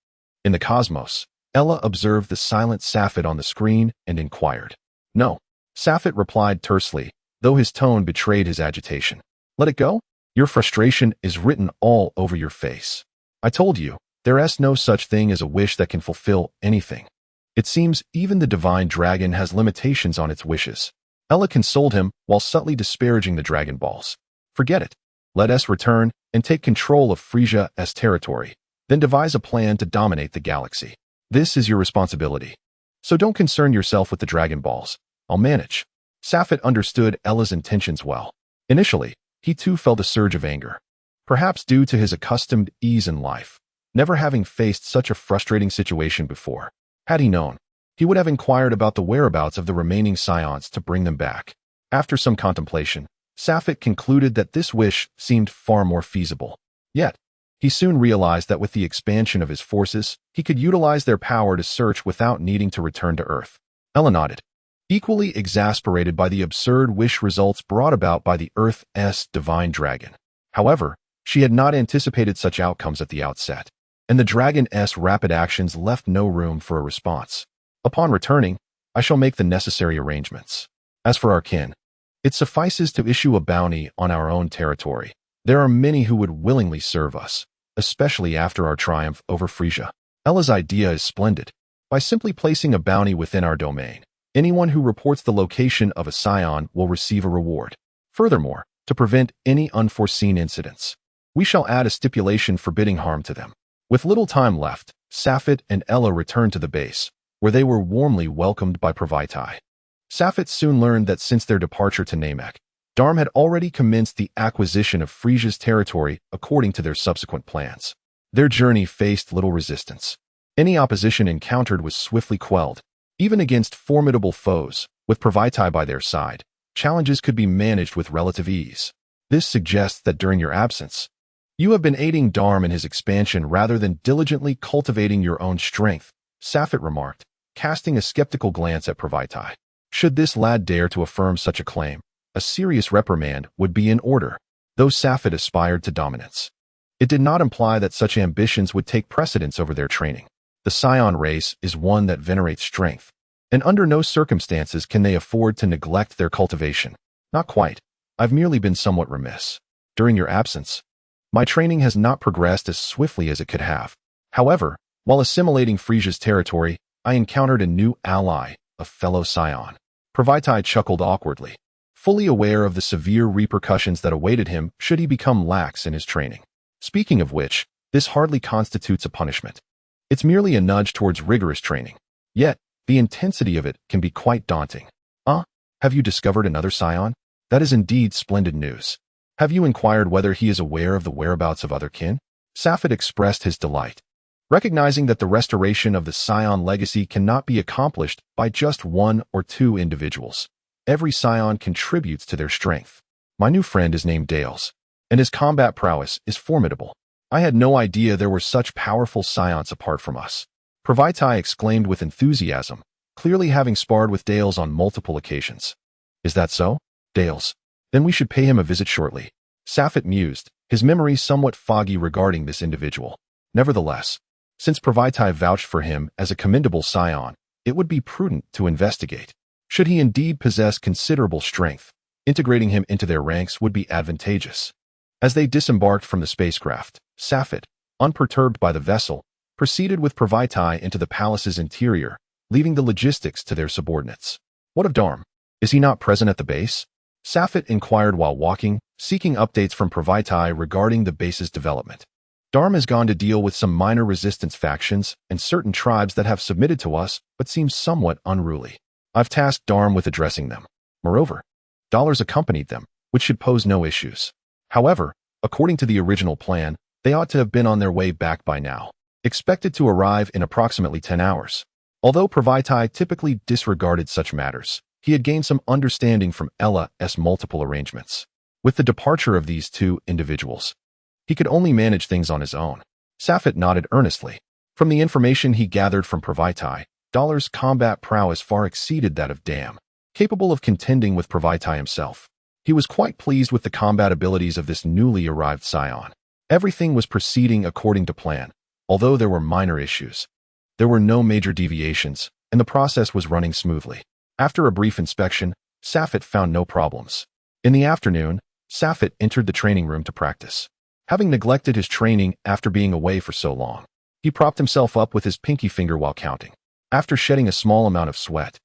In the cosmos, Ella observed the silent Safet on the screen and inquired. No. Safet replied tersely, though his tone betrayed his agitation. Let it go? Your frustration is written all over your face. I told you, there is no such thing as a wish that can fulfill anything. It seems even the divine dragon has limitations on its wishes. Ella consoled him while subtly disparaging the Dragon Balls. Forget it. Let us return and take control of Frieza's territory, then devise a plan to dominate the galaxy. This is your responsibility. So don't concern yourself with the Dragon Balls. I'll manage. Safet understood Ella's intentions well. Initially, he too felt a surge of anger, perhaps due to his accustomed ease in life, never having faced such a frustrating situation before. Had he known, he would have inquired about the whereabouts of the remaining scions to bring them back. After some contemplation, Safet concluded that this wish seemed far more feasible. Yet, he soon realized that with the expansion of his forces, he could utilize their power to search without needing to return to Earth. Ella nodded, equally exasperated by the absurd wish results brought about by the Earth's divine dragon. However, she had not anticipated such outcomes at the outset, and the dragon's rapid actions left no room for a response. Upon returning, I shall make the necessary arrangements. As for our kin, it suffices to issue a bounty on our own territory. There are many who would willingly serve us, especially after our triumph over Frieza. Ella's idea is splendid. By simply placing a bounty within our domain, anyone who reports the location of a scion will receive a reward. Furthermore, to prevent any unforeseen incidents, we shall add a stipulation forbidding harm to them. With little time left, Safet and Ella returned to the base, where they were warmly welcomed by Pravaitai. Safet soon learned that since their departure to Namek, Dharm had already commenced the acquisition of Frieza's territory according to their subsequent plans. Their journey faced little resistance. Any opposition encountered was swiftly quelled. Even against formidable foes, with Pravaitai by their side, challenges could be managed with relative ease. This suggests that during your absence, you have been aiding Dharm in his expansion rather than diligently cultivating your own strength, Safet remarked, casting a skeptical glance at Pravaitai. Should this lad dare to affirm such a claim, a serious reprimand would be in order, though Safet aspired to dominance. It did not imply that such ambitions would take precedence over their training. The Scion race is one that venerates strength, and under no circumstances can they afford to neglect their cultivation. Not quite. I've merely been somewhat remiss. During your absence, my training has not progressed as swiftly as it could have. However, while assimilating Frieza's territory, I encountered a new ally, a fellow Scion. Pravaitai chuckled awkwardly, fully aware of the severe repercussions that awaited him should he become lax in his training. Speaking of which, this hardly constitutes a punishment. It's merely a nudge towards rigorous training. Yet, the intensity of it can be quite daunting. Have you discovered another Scion? That is indeed splendid news. Have you inquired whether he is aware of the whereabouts of other kin? Safet expressed his delight, recognizing that the restoration of the Scion legacy cannot be accomplished by just one or two individuals. Every Scion contributes to their strength. My new friend is named Dales, and his combat prowess is formidable. I had no idea there were such powerful Scions apart from us. Pravaitai exclaimed with enthusiasm, clearly having sparred with Dales on multiple occasions. Is that so? Dales. Then we should pay him a visit shortly. Safet mused, his memory somewhat foggy regarding this individual. Nevertheless, since Pravaitai vouched for him as a commendable Scion, it would be prudent to investigate. Should he indeed possess considerable strength, integrating him into their ranks would be advantageous. As they disembarked from the spacecraft, Safet, unperturbed by the vessel, proceeded with Pravaitai into the palace's interior, leaving the logistics to their subordinates. What of Darm? Is he not present at the base? Safit inquired while walking, seeking updates from Pravaitai regarding the base's development. Darm has gone to deal with some minor resistance factions and certain tribes that have submitted to us but seem somewhat unruly. I've tasked Darm with addressing them. Moreover, Dollars accompanied them, which should pose no issues. However, according to the original plan, they ought to have been on their way back by now, expected to arrive in approximately 10 hours. Although Pravaitai typically disregarded such matters, he had gained some understanding from Ella's multiple arrangements. With the departure of these two individuals, he could only manage things on his own. Safit nodded earnestly. From the information he gathered from Pravaitai, Dollar's combat prowess far exceeded that of Dam, capable of contending with Pravaitai himself. He was quite pleased with the combat abilities of this newly arrived scion. Everything was proceeding according to plan, although there were minor issues. There were no major deviations, and the process was running smoothly. After a brief inspection, Safit found no problems. In the afternoon, Safit entered the training room to practice. Having neglected his training after being away for so long, he propped himself up with his pinky finger while counting. After shedding a small amount of sweat,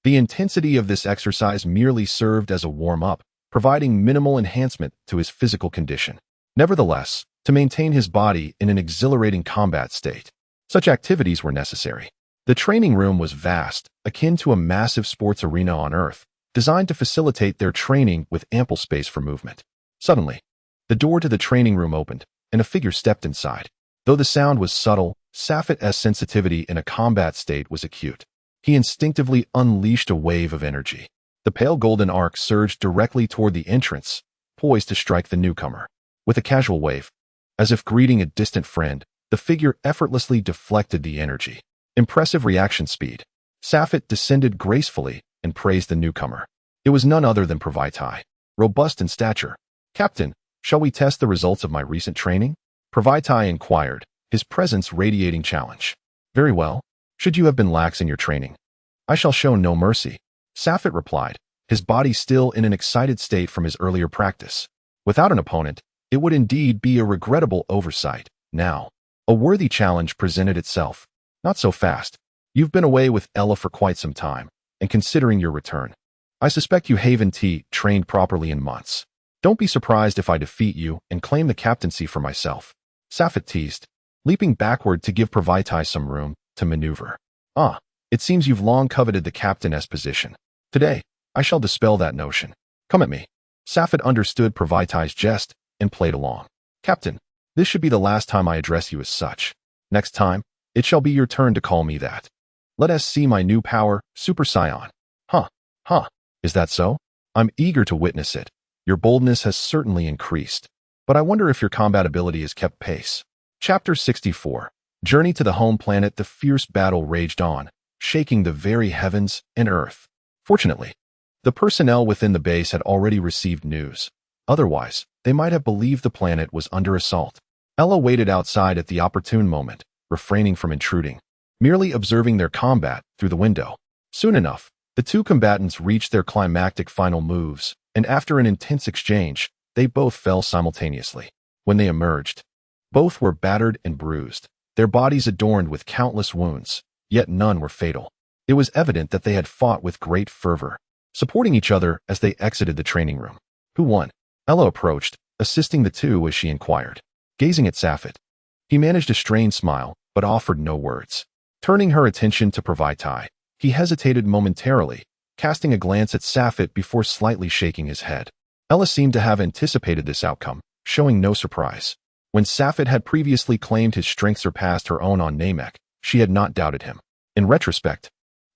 the intensity of this exercise merely served as a warm-up, providing minimal enhancement to his physical condition. Nevertheless, to maintain his body in an exhilarating combat state, such activities were necessary. The training room was vast, akin to a massive sports arena on Earth, designed to facilitate their training with ample space for movement. Suddenly, the door to the training room opened, and a figure stepped inside. Though the sound was subtle, Safit's sensitivity in a combat state was acute. He instinctively unleashed a wave of energy. The pale golden arc surged directly toward the entrance, poised to strike the newcomer. With a casual wave, as if greeting a distant friend, the figure effortlessly deflected the energy. Impressive reaction speed. Safit descended gracefully and praised the newcomer. It was none other than Pravaitai, robust in stature. "Captain, shall we test the results of my recent training?" Pravaitai inquired, his presence radiating challenge. "Very well. Should you have been lax in your training, I shall show no mercy," Safit replied, his body still in an excited state from his earlier practice. Without an opponent, it would indeed be a regrettable oversight. Now, a worthy challenge presented itself. "Not so fast. You've been away with Ella for quite some time, and considering your return, I suspect you haven't trained properly in months. Don't be surprised if I defeat you and claim the captaincy for myself," Safit teased, leaping backward to give Pravaitai some room to maneuver. "Ah, it seems you've long coveted the captain's position. Today, I shall dispel that notion. Come at me." Safit understood Pravaitai's jest and played along. "Captain, this should be the last time I address you as such. Next time, it shall be your turn to call me that. Let us see my new power, Super Scion." Huh. Is that so? I'm eager to witness it. Your boldness has certainly increased, but I wonder if your combat ability has kept pace. Chapter 64. Journey to the home planet. The fierce battle raged on, shaking the very heavens and earth. Fortunately, the personnel within the base had already received news. Otherwise, they might have believed the planet was under assault. Ella waited outside at the opportune moment, refraining from intruding, merely observing their combat through the window. Soon enough, the two combatants reached their climactic final moves, and after an intense exchange, they both fell simultaneously. When they emerged, both were battered and bruised, their bodies adorned with countless wounds, yet none were fatal. It was evident that they had fought with great fervor, supporting each other as they exited the training room. "Who won?" Ella approached, assisting the two as she inquired. Gazing at Safit, he managed a strained smile, but offered no words. Turning her attention to Pravaitai, he hesitated momentarily, casting a glance at Safit before slightly shaking his head. Ella seemed to have anticipated this outcome, showing no surprise. When Safit had previously claimed his strength surpassed her own on Namek, she had not doubted him. In retrospect,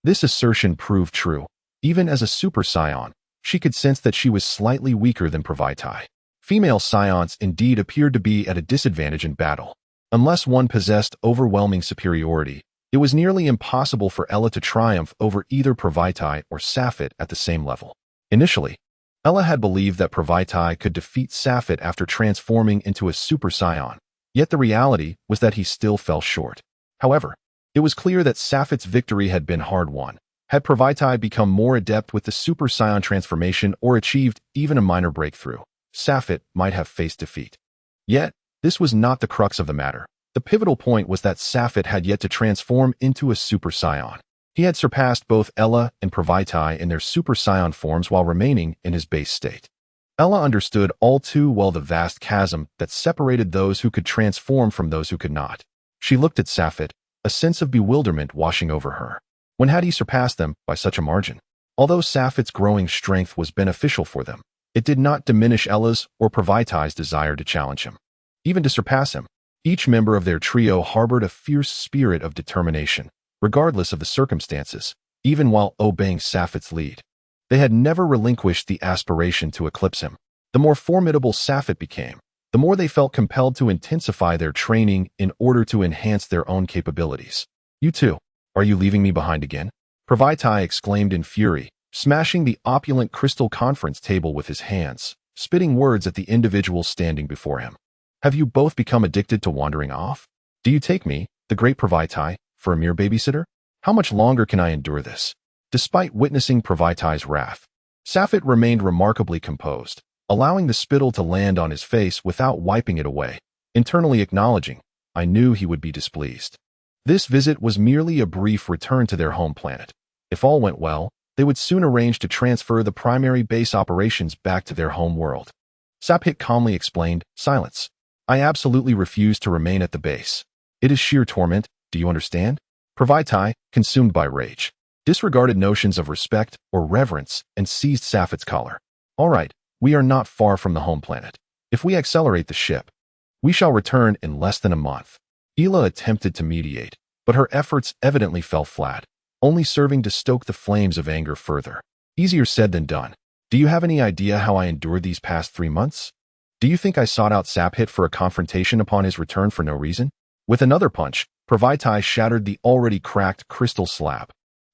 this assertion proved true. Even as a super scion, she could sense that she was slightly weaker than Pravaitai. Female scions indeed appeared to be at a disadvantage in battle. Unless one possessed overwhelming superiority, it was nearly impossible for Ella to triumph over either Pravaitai or Safit at the same level. Initially, Ella had believed that Pravaitai could defeat Safit after transforming into a super scion, yet the reality was that he still fell short. However, it was clear that Safit's victory had been hard-won. Had Pravaitai become more adept with the super scion transformation or achieved even a minor breakthrough, Safit might have faced defeat. Yet, this was not the crux of the matter. The pivotal point was that Safit had yet to transform into a super scion. He had surpassed both Ella and Provitai in their Super Saiyan forms while remaining in his base state. Ella understood all too well the vast chasm that separated those who could transform from those who could not. She looked at Safit, a sense of bewilderment washing over her. When had he surpassed them by such a margin? Although Safit's growing strength was beneficial for them, it did not diminish Ella's or Provitai's desire to challenge him. Even to surpass him, each member of their trio harbored a fierce spirit of determination, regardless of the circumstances, even while obeying Safit's lead. They had never relinquished the aspiration to eclipse him. The more formidable Safit became, the more they felt compelled to intensify their training in order to enhance their own capabilities. "You too, are you leaving me behind again?" Provitai exclaimed in fury, smashing the opulent crystal conference table with his hands, spitting words at the individuals standing before him. "Have you both become addicted to wandering off? Do you take me, the great Provitai, for a mere babysitter? How much longer can I endure this?" Despite witnessing Provitai's wrath, Safit remained remarkably composed, allowing the spittle to land on his face without wiping it away, internally acknowledging, "I knew he would be displeased." This visit was merely a brief return to their home planet. If all went well, they would soon arrange to transfer the primary base operations back to their home world. Safit calmly explained, "Silence. I absolutely refuse to remain at the base. It is sheer torment, do you understand?" Provitai, consumed by rage, disregarded notions of respect or reverence and seized Safit's collar. "All right, we are not far from the home planet. If we accelerate the ship, we shall return in less than a month." Ela attempted to mediate, but her efforts evidently fell flat, only serving to stoke the flames of anger further. "Easier said than done. Do you have any idea how I endured these past 3 months? Do you think I sought out Safit for a confrontation upon his return for no reason?" With another punch, Provitai shattered the already cracked crystal slab.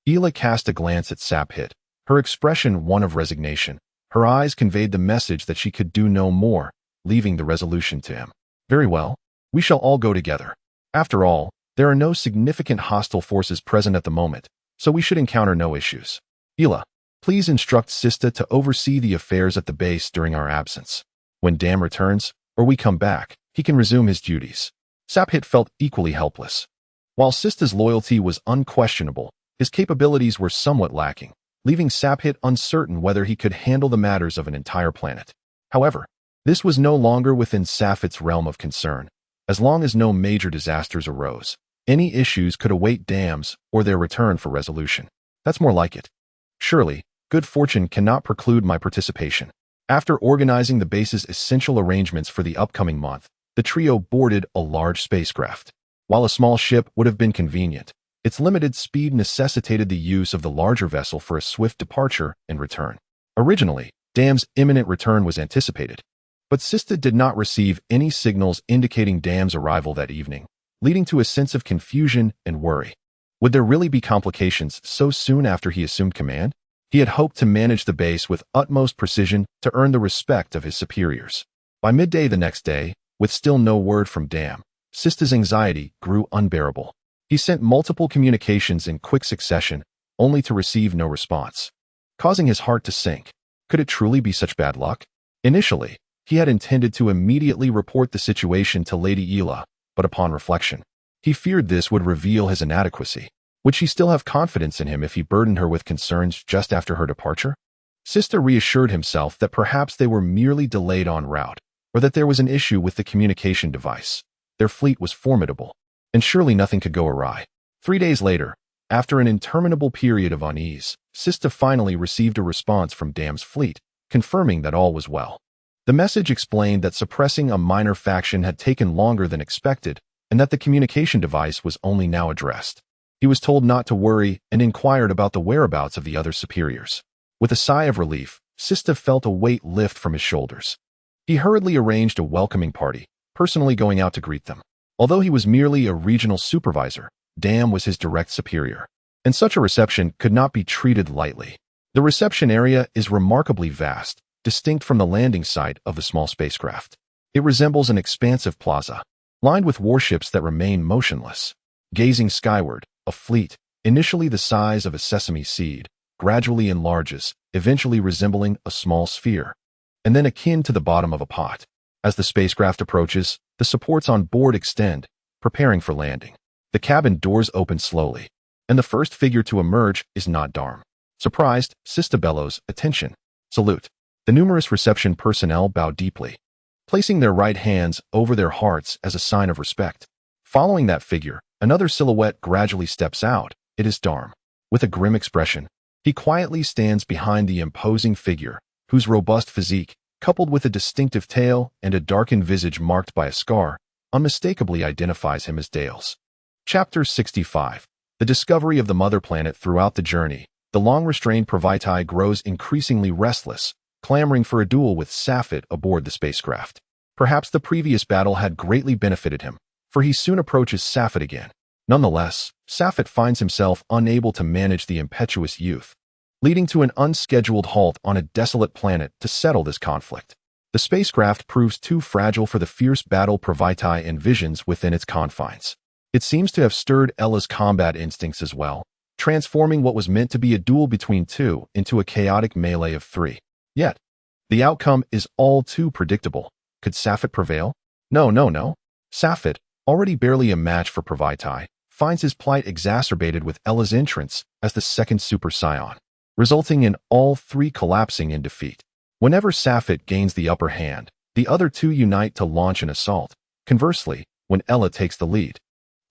Ela cast a glance at Safit, her expression one of resignation. Her eyes conveyed the message that she could do no more, leaving the resolution to him. "Very well, we shall all go together. After all, there are no significant hostile forces present at the moment, so we should encounter no issues. Ela, please instruct Sista to oversee the affairs at the base during our absence. When Dam returns, or we come back, he can resume his duties." Safit felt equally helpless. While Sista's loyalty was unquestionable, his capabilities were somewhat lacking, leaving Safit uncertain whether he could handle the matters of an entire planet. However, this was no longer within Safit's realm of concern. As long as no major disasters arose, any issues could await dams or their return for resolution. That's more like it. Surely, good fortune cannot preclude my participation. After organizing the base's essential arrangements for the upcoming month, the trio boarded a large spacecraft. While a small ship would have been convenient, its limited speed necessitated the use of the larger vessel for a swift departure and return. Originally, Dam's imminent return was anticipated, but Sista did not receive any signals indicating Dam's arrival that evening, leading to a sense of confusion and worry. Would there really be complications so soon after he assumed command? He had hoped to manage the base with utmost precision to earn the respect of his superiors. By midday the next day, with still no word from Dam, Sista's anxiety grew unbearable. He sent multiple communications in quick succession, only to receive no response, causing his heart to sink. Could it truly be such bad luck? Initially, he had intended to immediately report the situation to Lady Ela, but upon reflection, he feared this would reveal his inadequacy. Would she still have confidence in him if he burdened her with concerns just after her departure? Sista reassured himself that perhaps they were merely delayed en route, or that there was an issue with the communication device. Their fleet was formidable, and surely nothing could go awry. 3 days later, after an interminable period of unease, Sista finally received a response from Dam's fleet, confirming that all was well. The message explained that suppressing a minor faction had taken longer than expected, and that the communication device was only now addressed. He was told not to worry and inquired about the whereabouts of the other superiors. With a sigh of relief, Sista felt a weight lift from his shoulders. He hurriedly arranged a welcoming party, personally going out to greet them. Although he was merely a regional supervisor, Dam was his direct superior, and such a reception could not be treated lightly. The reception area is remarkably vast, distinct from the landing site of the small spacecraft. It resembles an expansive plaza, lined with warships that remain motionless. Gazing skyward, a fleet, initially the size of a sesame seed, gradually enlarges, eventually resembling a small sphere, and then akin to the bottom of a pot. As the spacecraft approaches, the supports on board extend, preparing for landing. The cabin doors open slowly. and the first figure to emerge is not Darm. Surprised, Sista bellows, "Attention! Salute!" The numerous reception personnel bow deeply, placing their right hands over their hearts as a sign of respect. Following that figure, another silhouette gradually steps out. It is Darm. With a grim expression, he quietly stands behind the imposing figure, whose robust physique, coupled with a distinctive tail and a darkened visage marked by a scar, unmistakably identifies him as Dale's. Chapter 65. The discovery of the mother planet. Throughout the journey, the long-restrained Provitai grows increasingly restless, clamoring for a duel with Safit aboard the spacecraft. Perhaps the previous battle had greatly benefited him, for he soon approaches Safit again. Nonetheless, Safit finds himself unable to manage the impetuous youth, leading to an unscheduled halt on a desolate planet to settle this conflict. The spacecraft proves too fragile for the fierce battle Provitai envisions within its confines. It seems to have stirred Ella's combat instincts as well, transforming what was meant to be a duel between two into a chaotic melee of three. Yet, the outcome is all too predictable. Could Safit prevail? No. Safit, already barely a match for Provitai, finds his plight exacerbated with Ella's entrance as the second Super Scion, resulting in all three collapsing in defeat. Whenever Safit gains the upper hand, the other two unite to launch an assault. Conversely, when Ella takes the lead,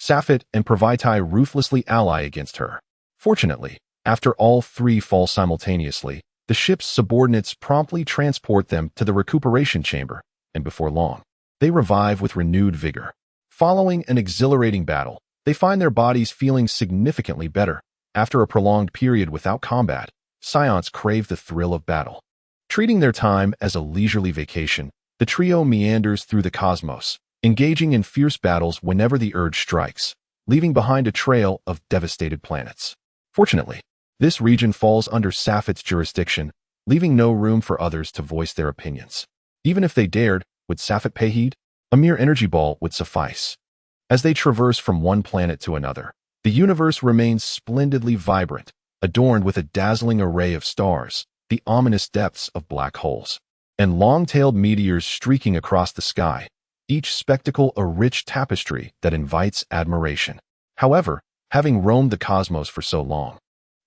Safit and Provitai ruthlessly ally against her. Fortunately, after all three fall simultaneously, the ship's subordinates promptly transport them to the recuperation chamber, and before long, they revive with renewed vigor. Following an exhilarating battle, they find their bodies feeling significantly better. After a prolonged period without combat, Scions crave the thrill of battle. Treating their time as a leisurely vacation, the trio meanders through the cosmos, engaging in fierce battles whenever the urge strikes, leaving behind a trail of devastated planets. Fortunately, this region falls under Safit's jurisdiction, leaving no room for others to voice their opinions. Even if they dared, would Safit pay heed? A mere energy ball would suffice. As they traverse from one planet to another, the universe remains splendidly vibrant, adorned with a dazzling array of stars, the ominous depths of black holes, and long-tailed meteors streaking across the sky, each spectacle a rich tapestry that invites admiration. However, having roamed the cosmos for so long,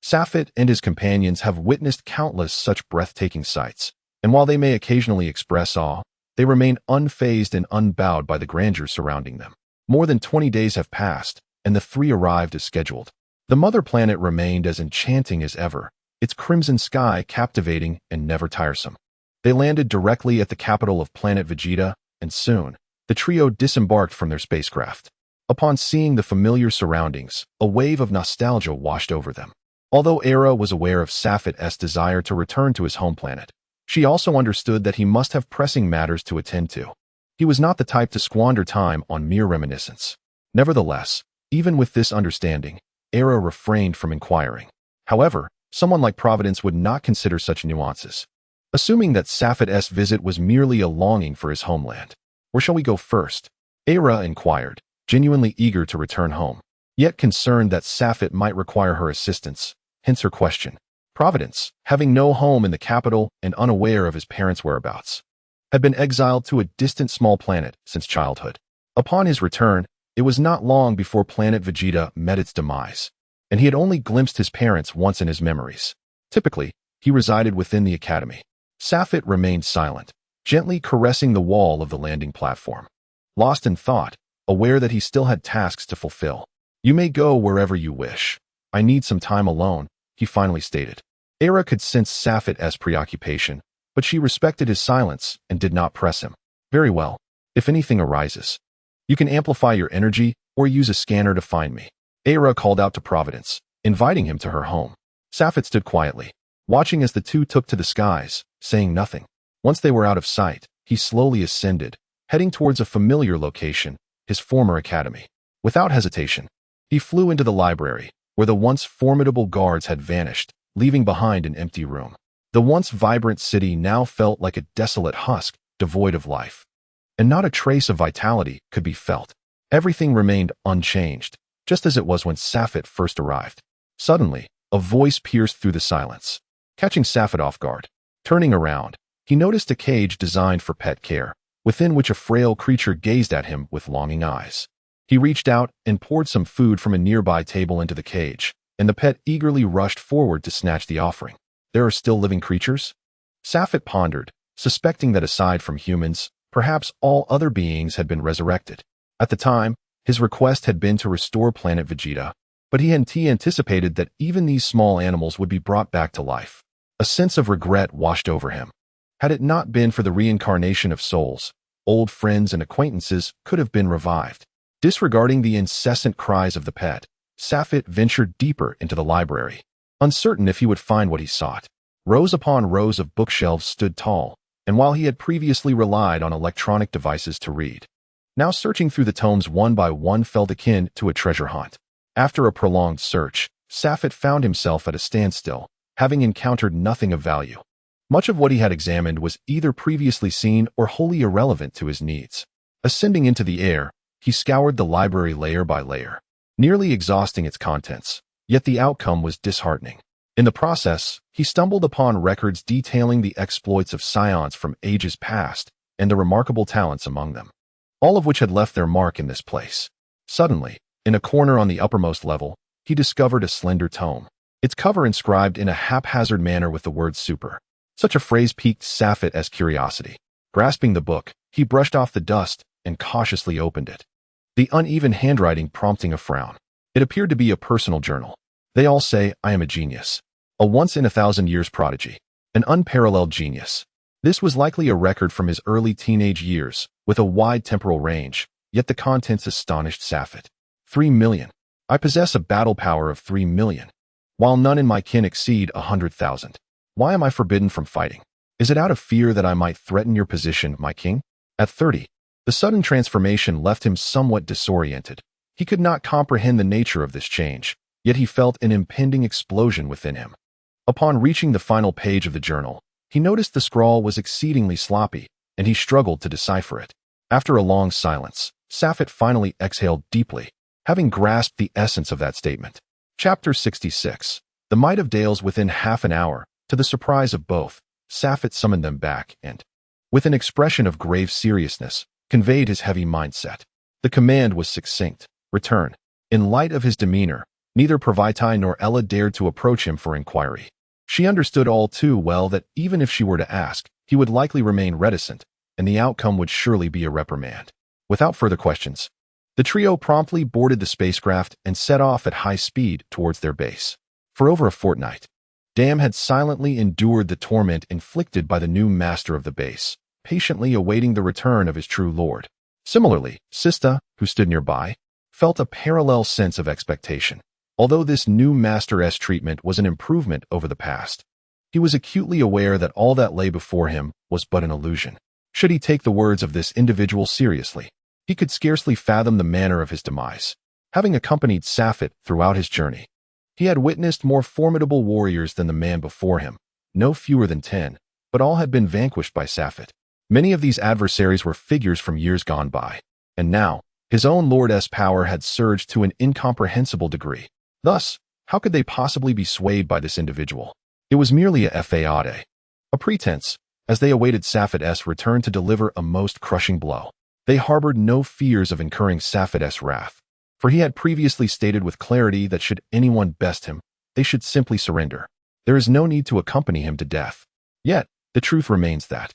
Safit and his companions have witnessed countless such breathtaking sights, and while they may occasionally express awe, they remain unfazed and unbowed by the grandeur surrounding them. More than 20 days have passed, and the three arrived as scheduled. The mother planet remained as enchanting as ever, its crimson sky captivating and never tiresome. They landed directly at the capital of planet Vegeta, and soon, the trio disembarked from their spacecraft. Upon seeing the familiar surroundings, a wave of nostalgia washed over them. Although Era was aware of Safit's desire to return to his home planet, she also understood that he must have pressing matters to attend to. He was not the type to squander time on mere reminiscence. Nevertheless, even with this understanding, Era refrained from inquiring. However, someone like Providence would not consider such nuances. Assuming that Safit's visit was merely a longing for his homeland. Where shall we go first? Era inquired, genuinely eager to return home, yet concerned that Safit might require her assistance, hence her question. Providence, having no home in the capital and unaware of his parents' whereabouts, had been exiled to a distant small planet since childhood. Upon his return, it was not long before planet Vegeta met its demise, and he had only glimpsed his parents once in his memories. Typically, he resided within the academy. Safit remained silent, gently caressing the wall of the landing platform. Lost in thought, aware that he still had tasks to fulfill. "You may go wherever you wish. I need some time alone," he finally stated. Era could sense Safit's preoccupation, but she respected his silence and did not press him. "Very well. If anything arises, you can amplify your energy or use a scanner to find me." Era called out to Providence, inviting him to her home. Safit stood quietly, watching as the two took to the skies, saying nothing. Once they were out of sight, he slowly ascended, heading towards a familiar location, his former academy. Without hesitation, he flew into the library, where the once formidable guards had vanished, leaving behind an empty room. The once vibrant city now felt like a desolate husk, devoid of life, and not a trace of vitality could be felt. Everything remained unchanged, just as it was when Safit first arrived. Suddenly, a voice pierced through the silence, catching Safit off guard. Turning around, he noticed a cage designed for pet care, within which a frail creature gazed at him with longing eyes. He reached out and poured some food from a nearby table into the cage, and the pet eagerly rushed forward to snatch the offering. There are still living creatures? Safet pondered, suspecting that aside from humans, perhaps all other beings had been resurrected. At the time, his request had been to restore planet Vegeta, but he anticipated that even these small animals would be brought back to life. A sense of regret washed over him. Had it not been for the reincarnation of souls, old friends and acquaintances could have been revived. Disregarding the incessant cries of the pet, Safet ventured deeper into the library, uncertain if he would find what he sought. Rows upon rows of bookshelves stood tall, and while he had previously relied on electronic devices to read, now searching through the tomes one by one felt akin to a treasure hunt. After a prolonged search, Safet found himself at a standstill, having encountered nothing of value. Much of what he had examined was either previously seen or wholly irrelevant to his needs. Ascending into the air, he scoured the library layer by layer, nearly exhausting its contents, yet the outcome was disheartening. In the process, he stumbled upon records detailing the exploits of scions from ages past and the remarkable talents among them, all of which had left their mark in this place. Suddenly, in a corner on the uppermost level, he discovered a slender tome, its cover inscribed in a haphazard manner with the word super. Such a phrase piqued Safet's curiosity. Grasping the book, he brushed off the dust and cautiously opened it, the uneven handwriting prompting a frown. It appeared to be a personal journal. They all say I am a genius, a once-in-a-thousand-years prodigy, an unparalleled genius. This was likely a record from his early teenage years, with a wide temporal range, yet the contents astonished Safet. 3 million. I possess a battle power of 3 million, while none in my kin exceed 100,000. Why am I forbidden from fighting? Is it out of fear that I might threaten your position, my king? At 30, the sudden transformation left him somewhat disoriented. He could not comprehend the nature of this change, yet he felt an impending explosion within him. Upon reaching the final page of the journal, he noticed the scrawl was exceedingly sloppy, and he struggled to decipher it. After a long silence, Safet finally exhaled deeply, having grasped the essence of that statement. Chapter 66. The Might of Dales. Within half an hour, to the surprise of both, Safet summoned them back and, with an expression of grave seriousness, conveyed his heavy mindset. The command was succinct: return. In light of his demeanor, neither Pravaitai nor Ella dared to approach him for inquiry. She understood all too well that even if she were to ask, he would likely remain reticent, and the outcome would surely be a reprimand. Without further questions, the trio promptly boarded the spacecraft and set off at high speed towards their base. For over a fortnight, Dam had silently endured the torment inflicted by the new master of the base, patiently awaiting the return of his true lord. Similarly, Sista, who stood nearby, felt a parallel sense of expectation. Although this new master's treatment was an improvement over the past, he was acutely aware that all that lay before him was but an illusion. Should he take the words of this individual seriously? He could scarcely fathom the manner of his demise. Having accompanied Safet throughout his journey, he had witnessed more formidable warriors than the man before him, no fewer than 10, but all had been vanquished by Safet. Many of these adversaries were figures from years gone by, and now, his own lord's power had surged to an incomprehensible degree. Thus, how could they possibly be swayed by this individual? It was merely a fade, a pretense, as they awaited Safet's return to deliver a most crushing blow. They harbored no fears of incurring Safet's wrath, for he had previously stated with clarity that should anyone best him, they should simply surrender. There is no need to accompany him to death. Yet, the truth remains that,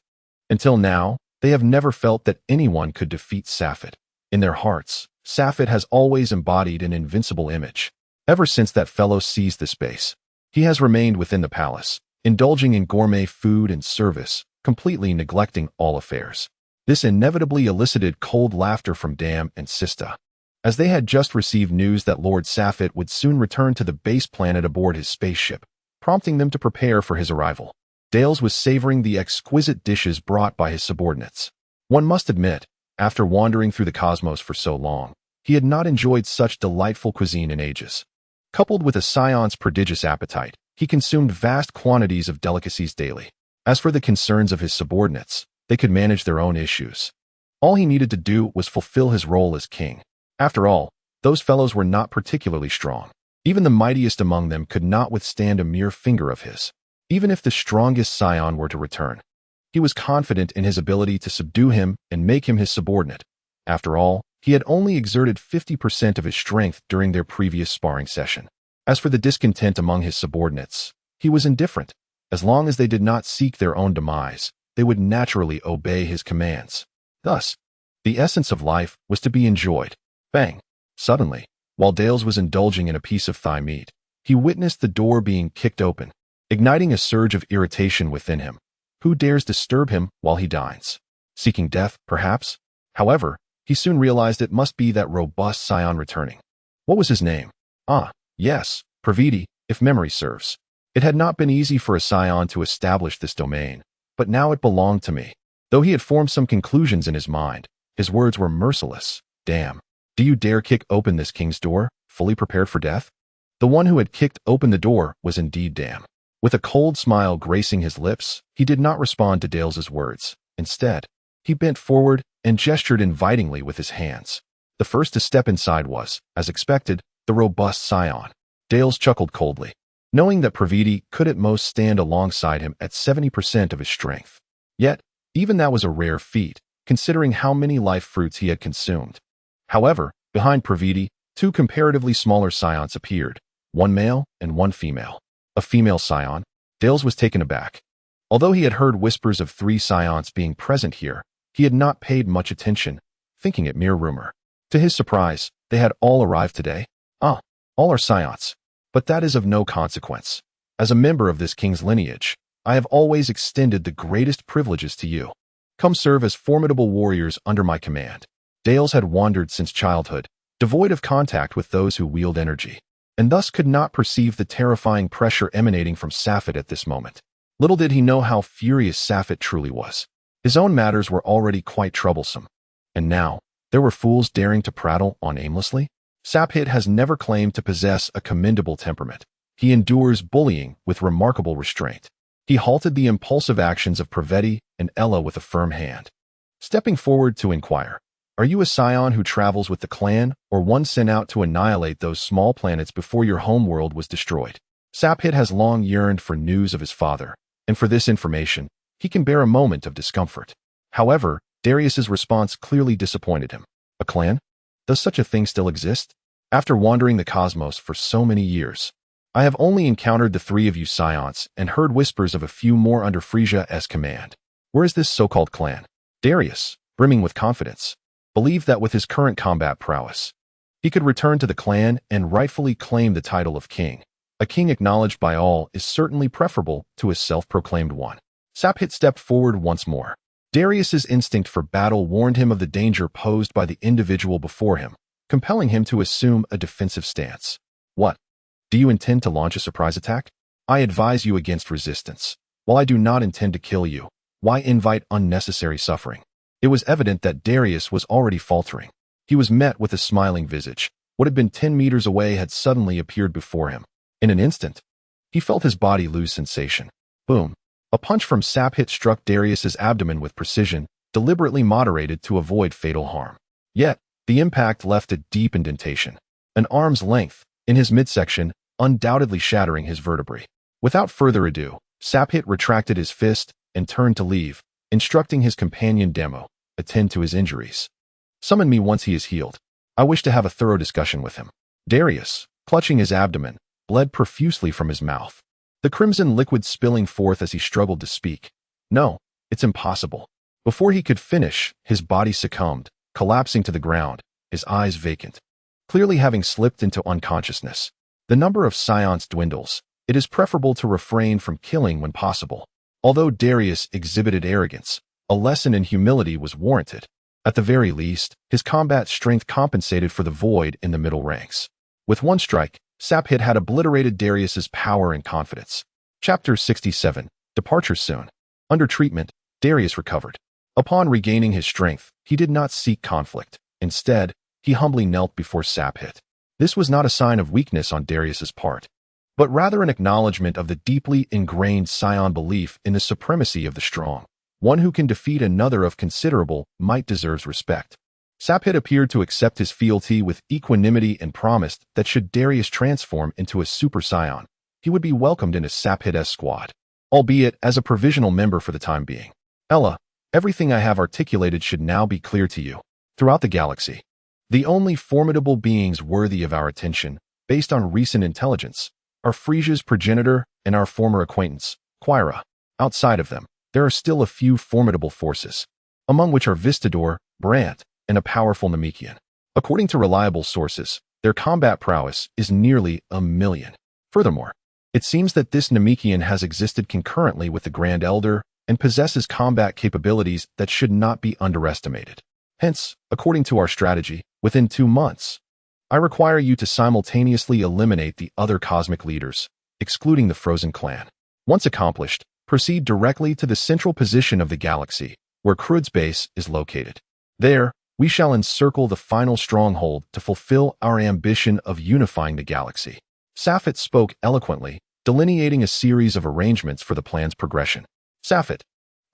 until now, they have never felt that anyone could defeat Safet. In their hearts, Safet has always embodied an invincible image. Ever since that fellow seized the space, he has remained within the palace, indulging in gourmet food and service, completely neglecting all affairs. This inevitably elicited cold laughter from Dam and Sista, as they had just received news that Lord Safet would soon return to the base planet aboard his spaceship, prompting them to prepare for his arrival. Dales was savoring the exquisite dishes brought by his subordinates. One must admit, after wandering through the cosmos for so long, he had not enjoyed such delightful cuisine in ages. Coupled with a scion's prodigious appetite, he consumed vast quantities of delicacies daily. As for the concerns of his subordinates, they could manage their own issues. All he needed to do was fulfill his role as king. After all, those fellows were not particularly strong. Even the mightiest among them could not withstand a mere finger of his. Even if the strongest scion were to return, he was confident in his ability to subdue him and make him his subordinate. After all, He had only exerted 50% of his strength during their previous sparring session. As for the discontent among his subordinates, he was indifferent. As long as they did not seek their own demise, they would naturally obey his commands. Thus, the essence of life was to be enjoyed. Bang! Suddenly, while Dales was indulging in a piece of thigh meat, he witnessed the door being kicked open, igniting a surge of irritation within him. Who dares disturb him while he dines? Seeking death, perhaps? However, he soon realized it must be that robust scion returning. What was his name? Ah, yes, Pravidi, if memory serves. It had not been easy for a scion to establish this domain, but now it belonged to me. Though he had formed some conclusions in his mind, his words were merciless. Damn. Do you dare kick open this king's door, fully prepared for death? The one who had kicked open the door was indeed Damn. With a cold smile gracing his lips, he did not respond to Dales's words. Instead, he bent forward and gestured invitingly with his hands. The first to step inside was, as expected, the robust scion. Dales chuckled coldly, knowing that Pravidi could at most stand alongside him at 70% of his strength. Yet, even that was a rare feat, considering how many life fruits he had consumed. However, behind Pravidi, two comparatively smaller scions appeared, one male and one female. A female scion. Dales was taken aback. Although he had heard whispers of 3 scions being present here, he had not paid much attention, thinking it mere rumor. To his surprise, they had all arrived today. Ah, all are scions. But that is of no consequence. As a member of this king's lineage, I have always extended the greatest privileges to you. Come serve as formidable warriors under my command. Dales had wandered since childhood, devoid of contact with those who wield energy, and thus could not perceive the terrifying pressure emanating from Safed at this moment. Little did he know how furious Safed truly was. His own matters were already quite troublesome. And now, there were fools daring to prattle on aimlessly? Safed has never claimed to possess a commendable temperament. He endures bullying with remarkable restraint. He halted the impulsive actions of Pravedi and Ella with a firm hand. Stepping forward to inquire, "Are you a scion who travels with the clan, or one sent out to annihilate those small planets before your homeworld was destroyed?" Sapit has long yearned for news of his father, and for this information, he can bear a moment of discomfort. However, Darius's response clearly disappointed him. A clan? Does such a thing still exist? After wandering the cosmos for so many years, I have only encountered the 3 of you scions and heard whispers of a few more under Frieza's command. Where is this so-called clan? Darius, brimming with confidence, believed that with his current combat prowess, he could return to the clan and rightfully claim the title of king. A king acknowledged by all is certainly preferable to a self-proclaimed one. Sapit stepped forward once more. Darius's instinct for battle warned him of the danger posed by the individual before him, compelling him to assume a defensive stance. What? Do you intend to launch a surprise attack? I advise you against resistance. While I do not intend to kill you, why invite unnecessary suffering? It was evident that Darius was already faltering. He was met with a smiling visage. What had been 10 meters away had suddenly appeared before him. In an instant, he felt his body lose sensation. Boom. A punch from Sapit struck Darius's abdomen with precision, deliberately moderated to avoid fatal harm. Yet, the impact left a deep indentation, an arm's length, in his midsection, undoubtedly shattering his vertebrae. Without further ado, Sapit retracted his fist and turned to leave, instructing his companion Demo, attend to his injuries. Summon me once he is healed. I wish to have a thorough discussion with him. Darius, clutching his abdomen, bled profusely from his mouth, the crimson liquid spilling forth as he struggled to speak. No, it's impossible. Before he could finish, his body succumbed, collapsing to the ground, his eyes vacant, clearly having slipped into unconsciousness. The number of scions dwindles. It is preferable to refrain from killing when possible. Although Darius exhibited arrogance, a lesson in humility was warranted. At the very least, his combat strength compensated for the void in the middle ranks. With one strike, Sapit had obliterated Darius's power and confidence. Chapter 67. Departure soon. Under treatment, Darius recovered. Upon regaining his strength, he did not seek conflict. Instead, he humbly knelt before Sapit. This was not a sign of weakness on Darius's part, but rather an acknowledgement of the deeply ingrained scion belief in the supremacy of the strong. One who can defeat another of considerable might deserves respect. Sapit appeared to accept his fealty with equanimity and promised that should Darius transform into a super scion, he would be welcomed in a Sapit's squad, albeit as a provisional member for the time being. Ella, everything I have articulated should now be clear to you. Throughout the galaxy, The only formidable beings worthy of our attention, based on recent intelligence, are Frieza's progenitor and our former acquaintance, Quira. Outside of them, there are still a few formidable forces, among which are Vistador, Brant, and a powerful Namekian. According to reliable sources, their combat prowess is nearly 1,000,000. Furthermore, it seems that this Namekian has existed concurrently with the Grand Elder and possesses combat capabilities that should not be underestimated. Hence, according to our strategy, within 2 months, I require you to simultaneously eliminate the other cosmic leaders, excluding the Frozen Clan. Once accomplished, proceed directly to the central position of the galaxy, where Crud's base is located. There, we shall encircle the final stronghold to fulfill our ambition of unifying the galaxy. Safet spoke eloquently, delineating a series of arrangements for the plan's progression. Safet,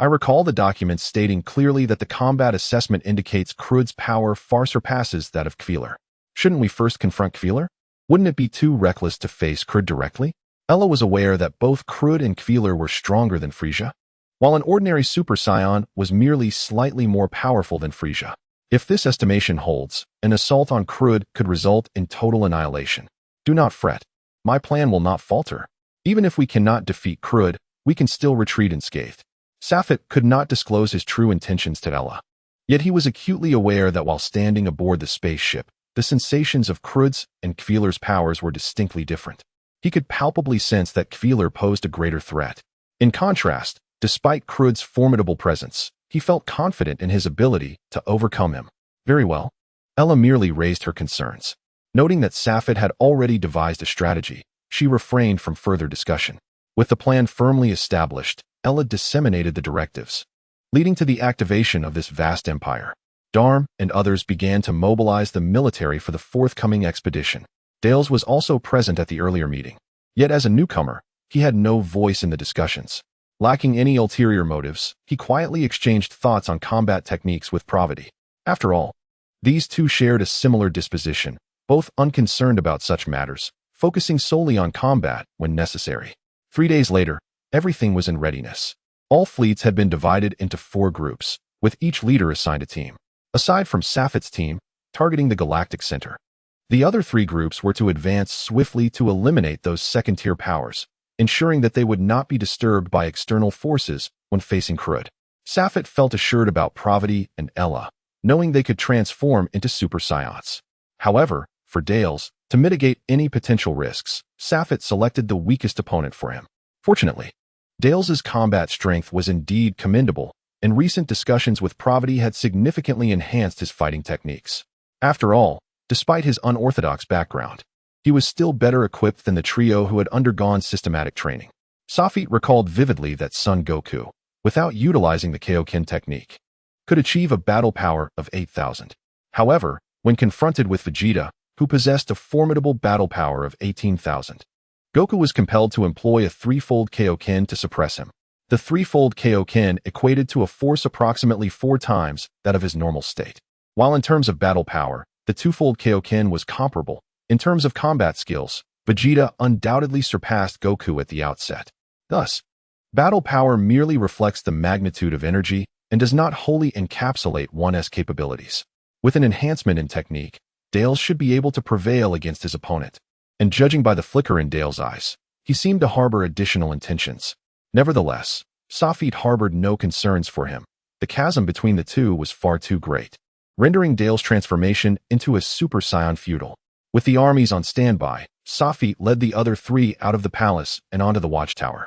I recall the documents stating clearly that the combat assessment indicates Crud's power far surpasses that of Kveler. Shouldn't we first confront Kveler? Wouldn't it be too reckless to face Crud directly? Ella was aware that both Crud and Kveler were stronger than Frieza, while an ordinary Super Saiyan was merely slightly more powerful than Frieza. If this estimation holds, an assault on Crud could result in total annihilation. Do not fret. My plan will not falter. Even if we cannot defeat Crud, we can still retreat unscathed. Safet could not disclose his true intentions to Ella. Yet he was acutely aware that while standing aboard the spaceship, the sensations of Crud's and Kveler's powers were distinctly different. He could palpably sense that Kveler posed a greater threat. In contrast, despite Crud's formidable presence, he felt confident in his ability to overcome him. Very well. Ella merely raised her concerns. Noting that Safet had already devised a strategy, she refrained from further discussion. With the plan firmly established, Ella disseminated the directives, leading to the activation of this vast empire. Darm and others began to mobilize the military for the forthcoming expedition. Dales was also present at the earlier meeting. Yet as a newcomer, he had no voice in the discussions. Lacking any ulterior motives, he quietly exchanged thoughts on combat techniques with Pravati. After all, these two shared a similar disposition, both unconcerned about such matters, focusing solely on combat when necessary. 3 days later, everything was in readiness. All fleets had been divided into 4 groups, with each leader assigned a team. Aside from Safet's team, targeting the galactic center, the other 3 groups were to advance swiftly to eliminate those second-tier powers, ensuring that they would not be disturbed by external forces when facing Crud. Safet felt assured about Pravati and Ella, knowing they could transform into Super Saiyans. However, for Dales, to mitigate any potential risks, Safet selected the weakest opponent for him. Fortunately, Dales's combat strength was indeed commendable, and recent discussions with Pravati had significantly enhanced his fighting techniques. After all, despite his unorthodox background, he was still better equipped than the trio who had undergone systematic training. Safet recalled vividly that Son Goku, without utilizing the Kaioken technique, could achieve a battle power of 8,000. However, when confronted with Vegeta, who possessed a formidable battle power of 18,000, Goku was compelled to employ a threefold Kaioken to suppress him. The threefold Kaioken equated to a force approximately 4 times that of his normal state. While in terms of battle power, the twofold Kaioken was comparable, in terms of combat skills, Vegeta undoubtedly surpassed Goku at the outset. Thus, battle power merely reflects the magnitude of energy and does not wholly encapsulate one's capabilities. With an enhancement in technique, Dales should be able to prevail against his opponent. And judging by the flicker in Dale's eyes, he seemed to harbor additional intentions. Nevertheless, Safet harbored no concerns for him. The chasm between the two was far too great, rendering Dale's transformation into a Super Saiyan futile. With the armies on standby, Safet led the other 3 out of the palace and onto the watchtower,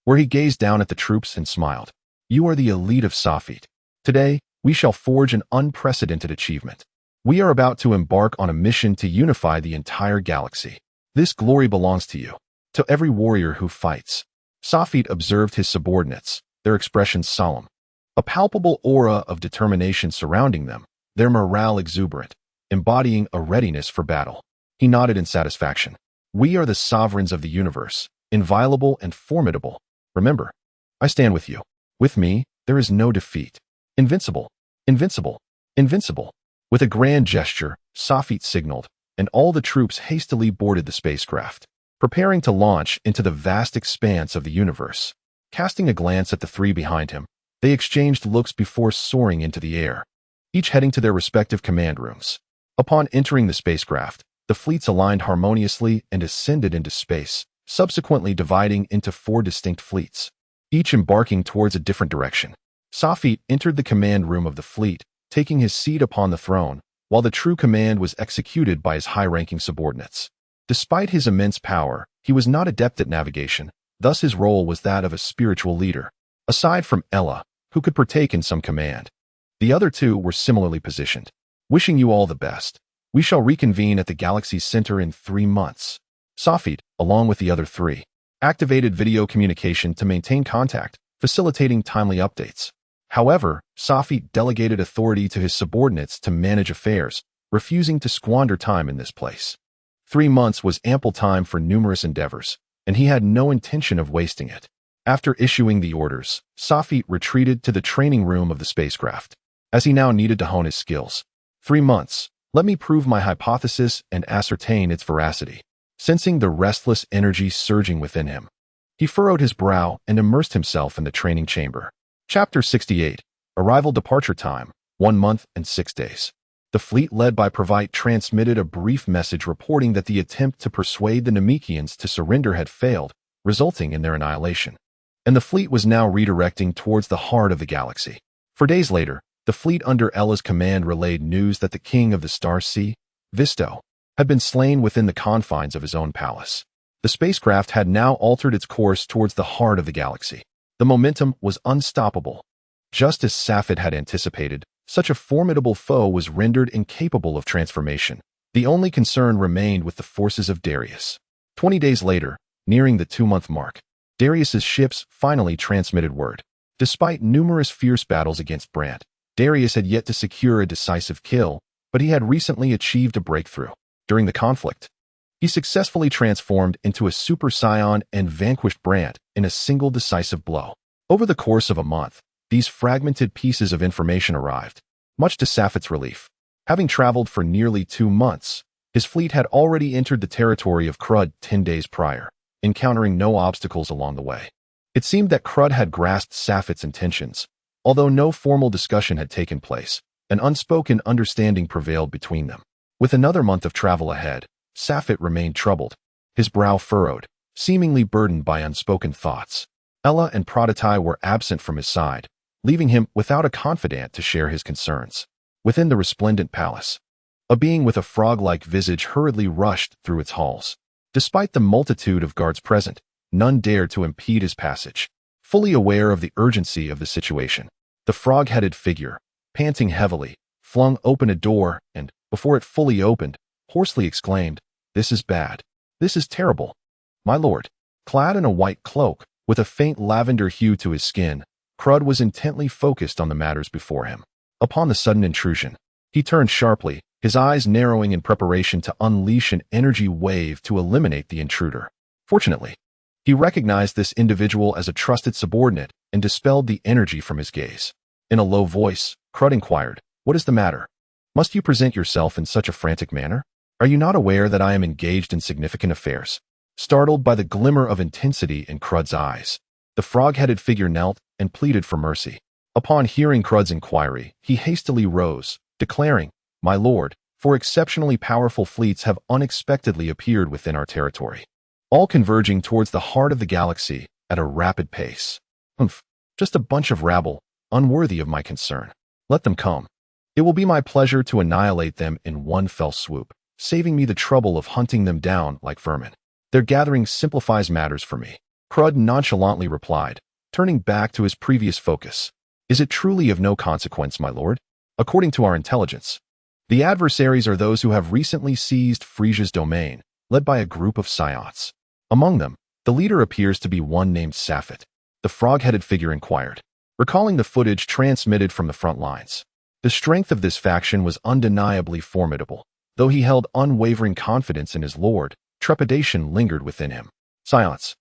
where he gazed down at the troops and smiled. You are the elite of Safet. Today, we shall forge an unprecedented achievement. We are about to embark on a mission to unify the entire galaxy. This glory belongs to you, to every warrior who fights. Safet observed his subordinates, their expressions solemn. A palpable aura of determination surrounding them, their morale exuberant, embodying a readiness for battle. He nodded in satisfaction. We are the sovereigns of the universe, inviolable and formidable. Remember, I stand with you. With me, there is no defeat. Invincible, invincible, invincible. With a grand gesture, Safet signaled, and all the troops hastily boarded the spacecraft, preparing to launch into the vast expanse of the universe. Casting a glance at the 3 behind him, they exchanged looks before soaring into the air, each heading to their respective command rooms. Upon entering the spacecraft, the fleets aligned harmoniously and ascended into space, subsequently dividing into 4 distinct fleets, each embarking towards a different direction. Safit entered the command room of the fleet, taking his seat upon the throne, while the true command was executed by his high-ranking subordinates. Despite his immense power, he was not adept at navigation, thus his role was that of a spiritual leader. Aside from Ella, who could partake in some command, the other 2 were similarly positioned. Wishing you all the best. We shall reconvene at the galaxy's center in 3 months. Safit, along with the other 3, activated video communication to maintain contact, facilitating timely updates. However, Safit delegated authority to his subordinates to manage affairs, refusing to squander time in this place. 3 months was ample time for numerous endeavors, and he had no intention of wasting it. After issuing the orders, Safit retreated to the training room of the spacecraft, as he now needed to hone his skills. 3 months. Let me prove my hypothesis and ascertain its veracity. Sensing the restless energy surging within him, he furrowed his brow and immersed himself in the training chamber. Chapter 68. Arrival Departure Time, 1 month and 6 days. The fleet led by Pravite transmitted a brief message reporting that the attempt to persuade the Namekians to surrender had failed, resulting in their annihilation, and the fleet was now redirecting towards the heart of the galaxy. 4 days later, the fleet under Ella's command relayed news that the king of the Star Sea, Visto, had been slain within the confines of his own palace. The spacecraft had now altered its course towards the heart of the galaxy. The momentum was unstoppable. Just as Safit had anticipated, such a formidable foe was rendered incapable of transformation. The only concern remained with the forces of Darius. 20 days later, nearing the 2-month mark, Darius's ships finally transmitted word. Despite numerous fierce battles against Brant, Darius had yet to secure a decisive kill, but he had recently achieved a breakthrough. During the conflict, he successfully transformed into a Super Scion and vanquished Brant in a single decisive blow. Over the course of a month, these fragmented pieces of information arrived, much to Safit's relief. Having traveled for nearly 2 months, his fleet had already entered the territory of Crud 10 days prior, encountering no obstacles along the way. It seemed that Crud had grasped Safit's intentions. Although no formal discussion had taken place, an unspoken understanding prevailed between them. With another month of travel ahead, Safit remained troubled, his brow furrowed, seemingly burdened by unspoken thoughts. Ella and Prototype were absent from his side, leaving him without a confidant to share his concerns. Within the resplendent palace, a being with a frog-like visage hurriedly rushed through its halls. Despite the multitude of guards present, none dared to impede his passage. Fully aware of the urgency of the situation, the frog-headed figure, panting heavily, flung open a door and, before it fully opened, hoarsely exclaimed, "This is bad. This is terrible. My lord." Clad in a white cloak, with a faint lavender hue to his skin, Crud was intently focused on the matters before him. Upon the sudden intrusion, he turned sharply, his eyes narrowing in preparation to unleash an energy wave to eliminate the intruder. Fortunately, he recognized this individual as a trusted subordinate and dispelled the energy from his gaze. In a low voice, Crud inquired, "What is the matter? Must you present yourself in such a frantic manner? Are you not aware that I am engaged in significant affairs?" Startled by the glimmer of intensity in Crud's eyes, the frog-headed figure knelt and pleaded for mercy. Upon hearing Crud's inquiry, he hastily rose, declaring, "My lord, 4 exceptionally powerful fleets have unexpectedly appeared within our territory, all converging towards the heart of the galaxy at a rapid pace. Just a bunch of rabble, unworthy of my concern. Let them come. It will be my pleasure to annihilate them in one fell swoop, saving me the trouble of hunting them down like vermin. Their gathering simplifies matters for me." Crud nonchalantly replied, turning back to his previous focus. "Is it truly of no consequence, my lord? According to our intelligence, the adversaries are those who have recently seized Frieza's domain, led by a group of Scions. Among them, the leader appears to be one named Safit," the frog-headed figure inquired, recalling the footage transmitted from the front lines. The strength of this faction was undeniably formidable. Though he held unwavering confidence in his lord, trepidation lingered within him. Scions.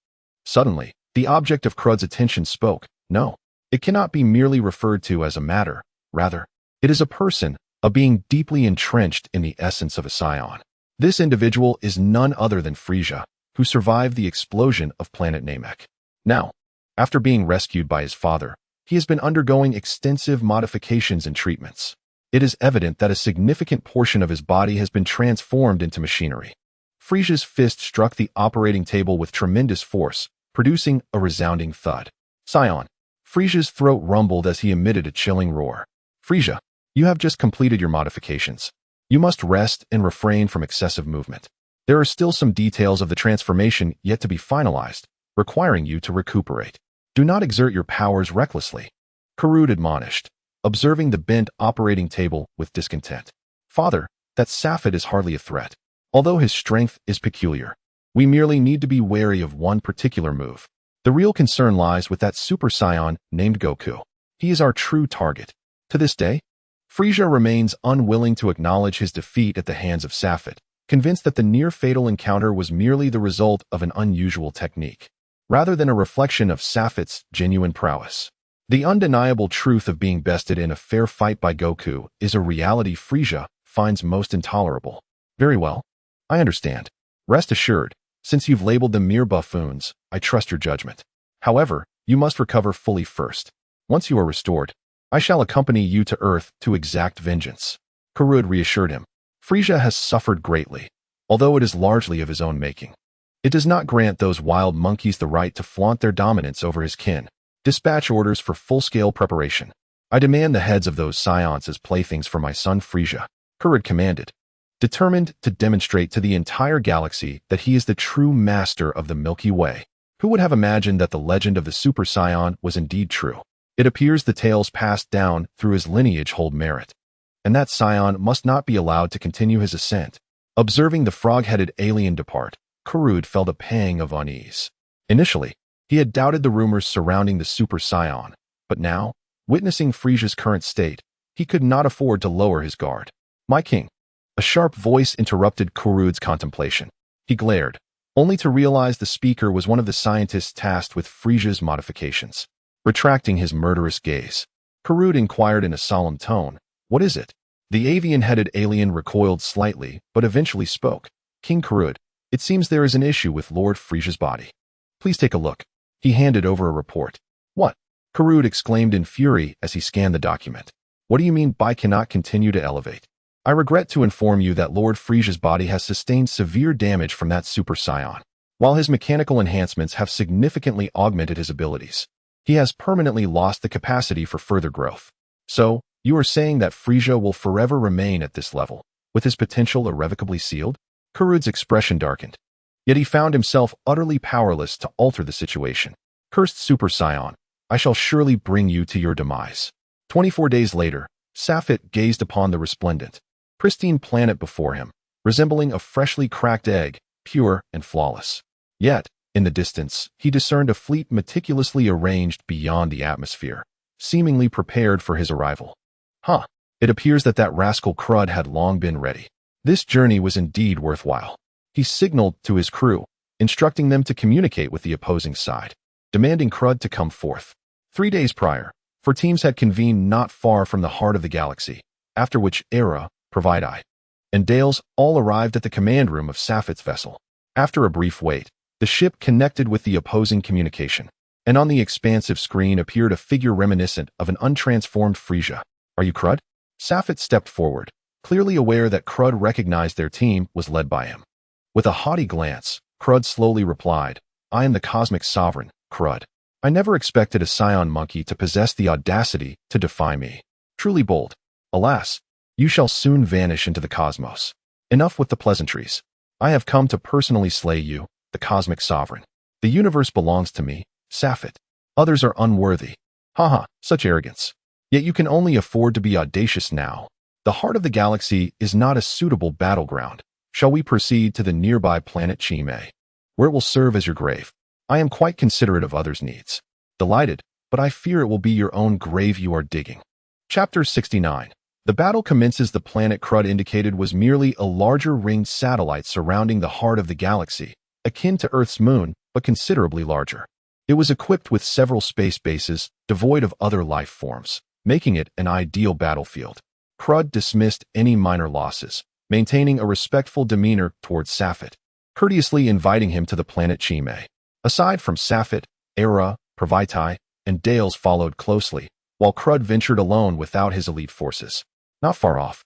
Suddenly, the object of Crud's attention spoke. "No, it cannot be merely referred to as a matter. Rather, it is a person, a being deeply entrenched in the essence of a Scion. This individual is none other than Frieza, who survived the explosion of planet Namek. Now, after being rescued by his father, he has been undergoing extensive modifications and treatments. It is evident that a significant portion of his body has been transformed into machinery. Frieza's fist struck the operating table with tremendous force, producing a resounding thud. Scion. Frieza's throat rumbled as he emitted a chilling roar. Frieza, you have just completed your modifications. You must rest and refrain from excessive movement. There are still some details of the transformation yet to be finalized, requiring you to recuperate. Do not exert your powers recklessly. Karud admonished, observing the bent operating table with discontent. Father, that Safed is hardly a threat. Although his strength is peculiar, we merely need to be wary of one particular move. The real concern lies with that Super Saiyan named Goku. He is our true target. To this day, Frieza remains unwilling to acknowledge his defeat at the hands of Safed, convinced that the near-fatal encounter was merely the result of an unusual technique, rather than a reflection of Safed's genuine prowess. The undeniable truth of being bested in a fair fight by Goku is a reality Frieza finds most intolerable. Very well. I understand. Rest assured, since you've labeled them mere buffoons, I trust your judgment. However, you must recover fully first. Once you are restored, I shall accompany you to Earth to exact vengeance. Karud reassured him. Frieza has suffered greatly, although it is largely of his own making. It does not grant those wild monkeys the right to flaunt their dominance over his kin. Dispatch orders for full-scale preparation. I demand the heads of those scions as playthings for my son Frieza, Karud commanded, determined to demonstrate to the entire galaxy that he is the true master of the Milky Way. Who would have imagined that the legend of the Super Saiyan was indeed true? It appears the tales passed down through his lineage hold merit, and that Scion must not be allowed to continue his ascent. Observing the frog-headed alien depart, Karud felt a pang of unease. Initially, he had doubted the rumors surrounding the Super Saiyan, but now, witnessing Frieza's current state, he could not afford to lower his guard. My king. A sharp voice interrupted Karud's contemplation. He glared, only to realize the speaker was one of the scientists tasked with Frieza's modifications. Retracting his murderous gaze, Karud inquired in a solemn tone, "What is it?" The avian-headed alien recoiled slightly, but eventually spoke. "King Karud, it seems there is an issue with Lord Frieza's body. Please take a look." He handed over a report. "What?" Karud exclaimed in fury as he scanned the document. "What do you mean by cannot continue to elevate? I regret to inform you that Lord Frieza's body has sustained severe damage from that Super Saiyan. While his mechanical enhancements have significantly augmented his abilities, he has permanently lost the capacity for further growth. So, you are saying that Frieza will forever remain at this level, with his potential irrevocably sealed?" Karud's expression darkened. Yet he found himself utterly powerless to alter the situation. "Cursed Super Saiyan, I shall surely bring you to your demise." 24 days later, Safed gazed upon the resplendent, pristine planet before him, resembling a freshly cracked egg, pure and flawless. Yet, in the distance, he discerned a fleet meticulously arranged beyond the atmosphere, seemingly prepared for his arrival. It appears that rascal Crud had long been ready. This journey was indeed worthwhile. He signaled to his crew, instructing them to communicate with the opposing side, demanding Crud to come forth. 3 days prior, 4 teams had convened not far from the heart of the galaxy, after which Era, Providii, and Dales all arrived at the command room of Safed's vessel. After a brief wait, the ship connected with the opposing communication, and on the expansive screen appeared a figure reminiscent of an untransformed Frieza. "Are you Crud?" Safed stepped forward, clearly aware that Crud recognized their team was led by him. With a haughty glance, Crud slowly replied, "I am the Cosmic Sovereign, Crud. I never expected a Scion monkey to possess the audacity to defy me. Truly bold. Alas, you shall soon vanish into the cosmos. Enough with the pleasantries. I have come to personally slay you, the Cosmic Sovereign. The universe belongs to me, Safed. Others are unworthy. Such arrogance. Yet you can only afford to be audacious now. The heart of the galaxy is not a suitable battleground. Shall we proceed to the nearby planet Chime, where it will serve as your grave? I am quite considerate of others' needs." "Delighted, but I fear it will be your own grave you are digging." Chapter 69. The battle commences. The planet Crud indicated was merely a larger ringed satellite surrounding the heart of the galaxy, akin to Earth's moon, but considerably larger. It was equipped with several space bases, devoid of other life forms, making it an ideal battlefield. Crud dismissed any minor losses, maintaining a respectful demeanor towards Safed, courteously inviting him to the planet Chime. Aside from Safed, Era, Providii, and Dales followed closely, while Crud ventured alone without his elite forces. Not far off.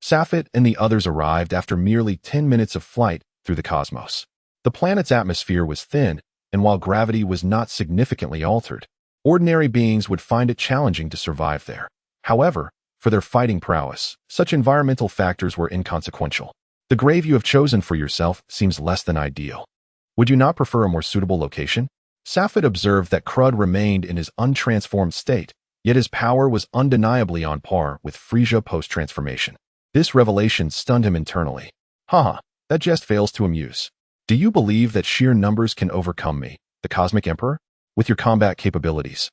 Safet and the others arrived after merely 10 minutes of flight through the cosmos. The planet's atmosphere was thin, and while gravity was not significantly altered, ordinary beings would find it challenging to survive there. However, for their fighting prowess, such environmental factors were inconsequential. The grave you have chosen for yourself seems less than ideal. Would you not prefer a more suitable location? Safet observed that Crud remained in his untransformed state, yet his power was undeniably on par with Frieza post-transformation. This revelation stunned him internally. Haha, that jest fails to amuse. Do you believe that sheer numbers can overcome me, the Cosmic Emperor, with your combat capabilities?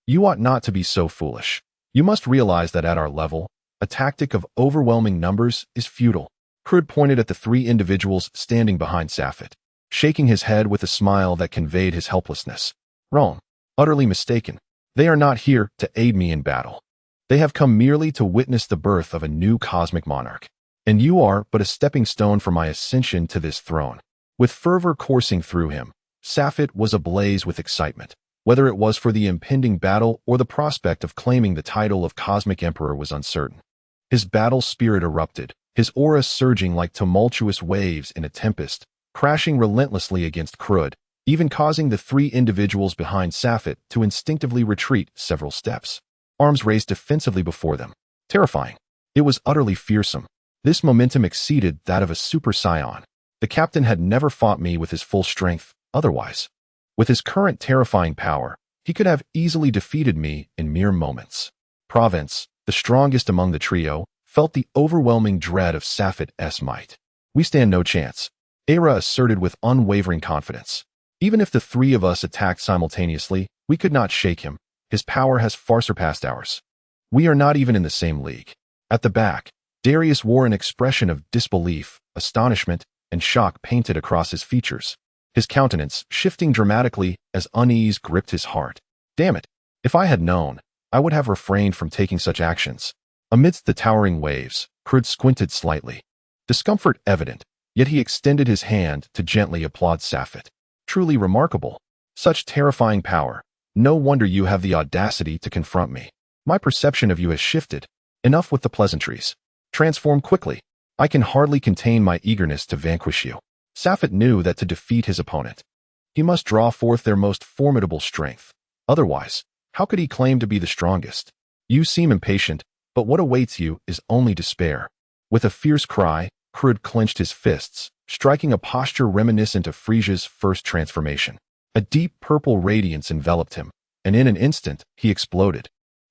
You ought not to be so foolish. You must realize that at our level, a tactic of overwhelming numbers is futile. Crud pointed at the three individuals standing behind Safet, shaking his head with a smile that conveyed his helplessness. Wrong. Utterly mistaken. They are not here to aid me in battle. They have come merely to witness the birth of a new cosmic monarch. And you are but a stepping stone for my ascension to this throne. With fervor coursing through him, Safet was ablaze with excitement. Whether it was for the impending battle or the prospect of claiming the title of Cosmic Emperor was uncertain. His battle spirit erupted, his aura surging like tumultuous waves in a tempest, crashing relentlessly against Crud, even causing the three individuals behind Safet to instinctively retreat several steps. Arms raised defensively before them. Terrifying. It was utterly fearsome. This momentum exceeded that of a Super Saiyan. The captain had never fought me with his full strength, otherwise. With his current terrifying power, he could have easily defeated me in mere moments. Province, the strongest among the trio, felt the overwhelming dread of Safet's might. We stand no chance, Era asserted with unwavering confidence. Even if the three of us attacked simultaneously, we could not shake him. His power has far surpassed ours. We are not even in the same league. At the back, Darius wore an expression of disbelief, astonishment, and shock painted across his features, his countenance shifting dramatically as unease gripped his heart. Damn it! If I had known, I would have refrained from taking such actions. Amidst the towering waves, Crud squinted slightly. Discomfort evident, yet he extended his hand to gently applaud Safet. Truly remarkable. Such terrifying power. No wonder you have the audacity to confront me. My perception of you has shifted. Enough with the pleasantries. Transform quickly. I can hardly contain my eagerness to vanquish you. Safet knew that to defeat his opponent, he must draw forth their most formidable strength. Otherwise, how could he claim to be the strongest? You seem impatient, but what awaits you is only despair. With a fierce cry, Crud clenched his fists, striking a posture reminiscent of Frieza's first transformation. A deep purple radiance enveloped him, and in an instant, he exploded,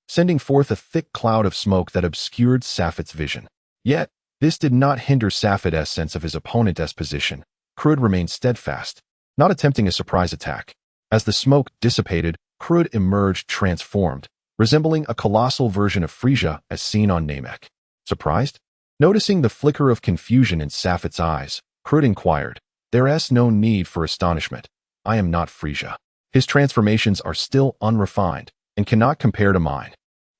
sending forth a thick cloud of smoke that obscured Safet's vision. Yet, this did not hinder Safet's sense of his opponent's position. Crud remained steadfast, not attempting a surprise attack. As the smoke dissipated, Crud emerged transformed, resembling a colossal version of Frieza as seen on Namek. Surprised? Noticing the flicker of confusion in Safet's eyes, Crud inquired, "There's no need for astonishment. I am not Frieza. His transformations are still unrefined and cannot compare to mine.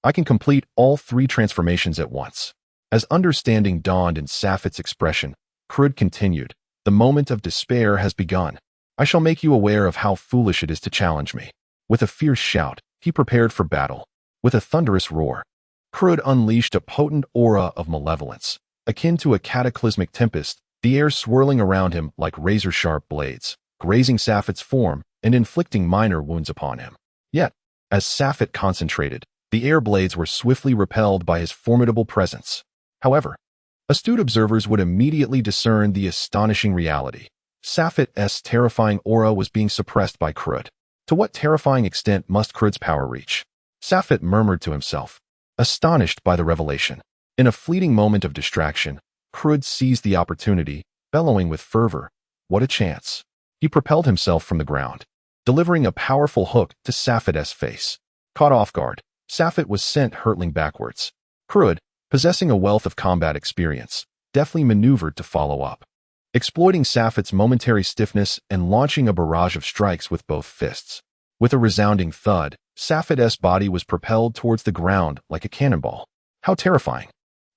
I can complete all three transformations at once." As understanding dawned in Safet's expression, Crud continued, "The moment of despair has begun. I shall make you aware of how foolish it is to challenge me." With a fierce shout, he prepared for battle. With a thunderous roar, Crud unleashed a potent aura of malevolence, akin to a cataclysmic tempest, the air swirling around him like razor-sharp blades, grazing Safet's form and inflicting minor wounds upon him. Yet, as Safet concentrated, the air blades were swiftly repelled by his formidable presence. However, astute observers would immediately discern the astonishing reality. Safet's terrifying aura was being suppressed by Crud. To what terrifying extent must Crud's power reach? Safet murmured to himself, astonished by the revelation. In a fleeting moment of distraction, Crud seized the opportunity, bellowing with fervor, "What a chance!" He propelled himself from the ground, delivering a powerful hook to Safet's face. Caught off guard, Safet was sent hurtling backwards. Crud, possessing a wealth of combat experience, deftly maneuvered to follow up, exploiting Safet's momentary stiffness and launching a barrage of strikes with both fists. With a resounding thud, Safet's body was propelled towards the ground like a cannonball. How terrifying!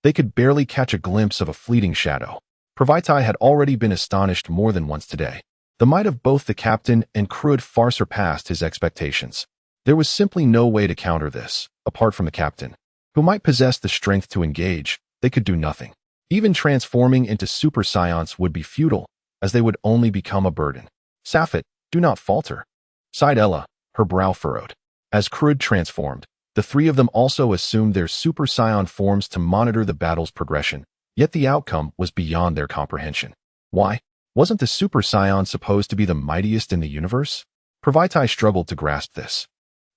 They could barely catch a glimpse of a fleeting shadow. Pravaitai had already been astonished more than once today. The might of both the captain and Crud far surpassed his expectations. There was simply no way to counter this, apart from the captain, who might possess the strength to engage, they could do nothing. Even transforming into Super Saiyan would be futile, as they would only become a burden. Safet, do not falter, sighed Ella, her brow furrowed. As Krud transformed, the three of them also assumed their Super Saiyan forms to monitor the battle's progression, yet the outcome was beyond their comprehension. Why? Wasn't the Super Saiyan supposed to be the mightiest in the universe? Pravaitai struggled to grasp this.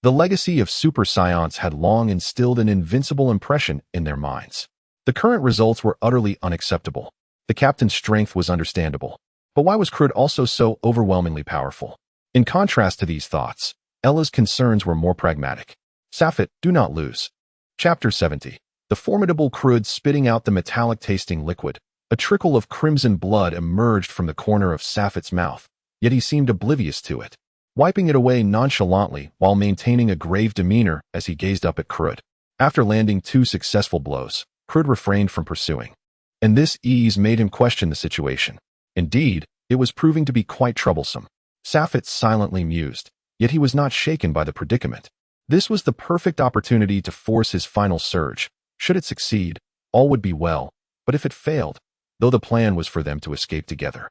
The legacy of Super Saiyans had long instilled an invincible impression in their minds. The current results were utterly unacceptable. The captain's strength was understandable. But why was Krud also so overwhelmingly powerful? In contrast to these thoughts, Ella's concerns were more pragmatic. Safet, do not lose. Chapter 70. The formidable Krud spitting out the metallic-tasting liquid. A trickle of crimson blood emerged from the corner of Safet's mouth, yet he seemed oblivious to it, wiping it away nonchalantly while maintaining a grave demeanor as he gazed up at Krud. After landing 2 successful blows, Krud refrained from pursuing, and this ease made him question the situation. Indeed, it was proving to be quite troublesome. Safet silently mused, yet he was not shaken by the predicament. This was the perfect opportunity to force his final surge. Should it succeed, all would be well, but if it failed, though the plan was for them to escape together,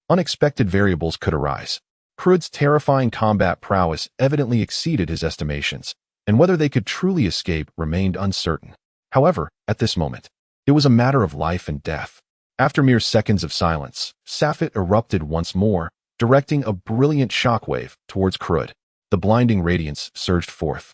unexpected variables could arise. Krud's terrifying combat prowess evidently exceeded his estimations, and whether they could truly escape remained uncertain. However, at this moment, it was a matter of life and death. After mere seconds of silence, Safet erupted once more, directing a brilliant shockwave towards Krud. The blinding radiance surged forth,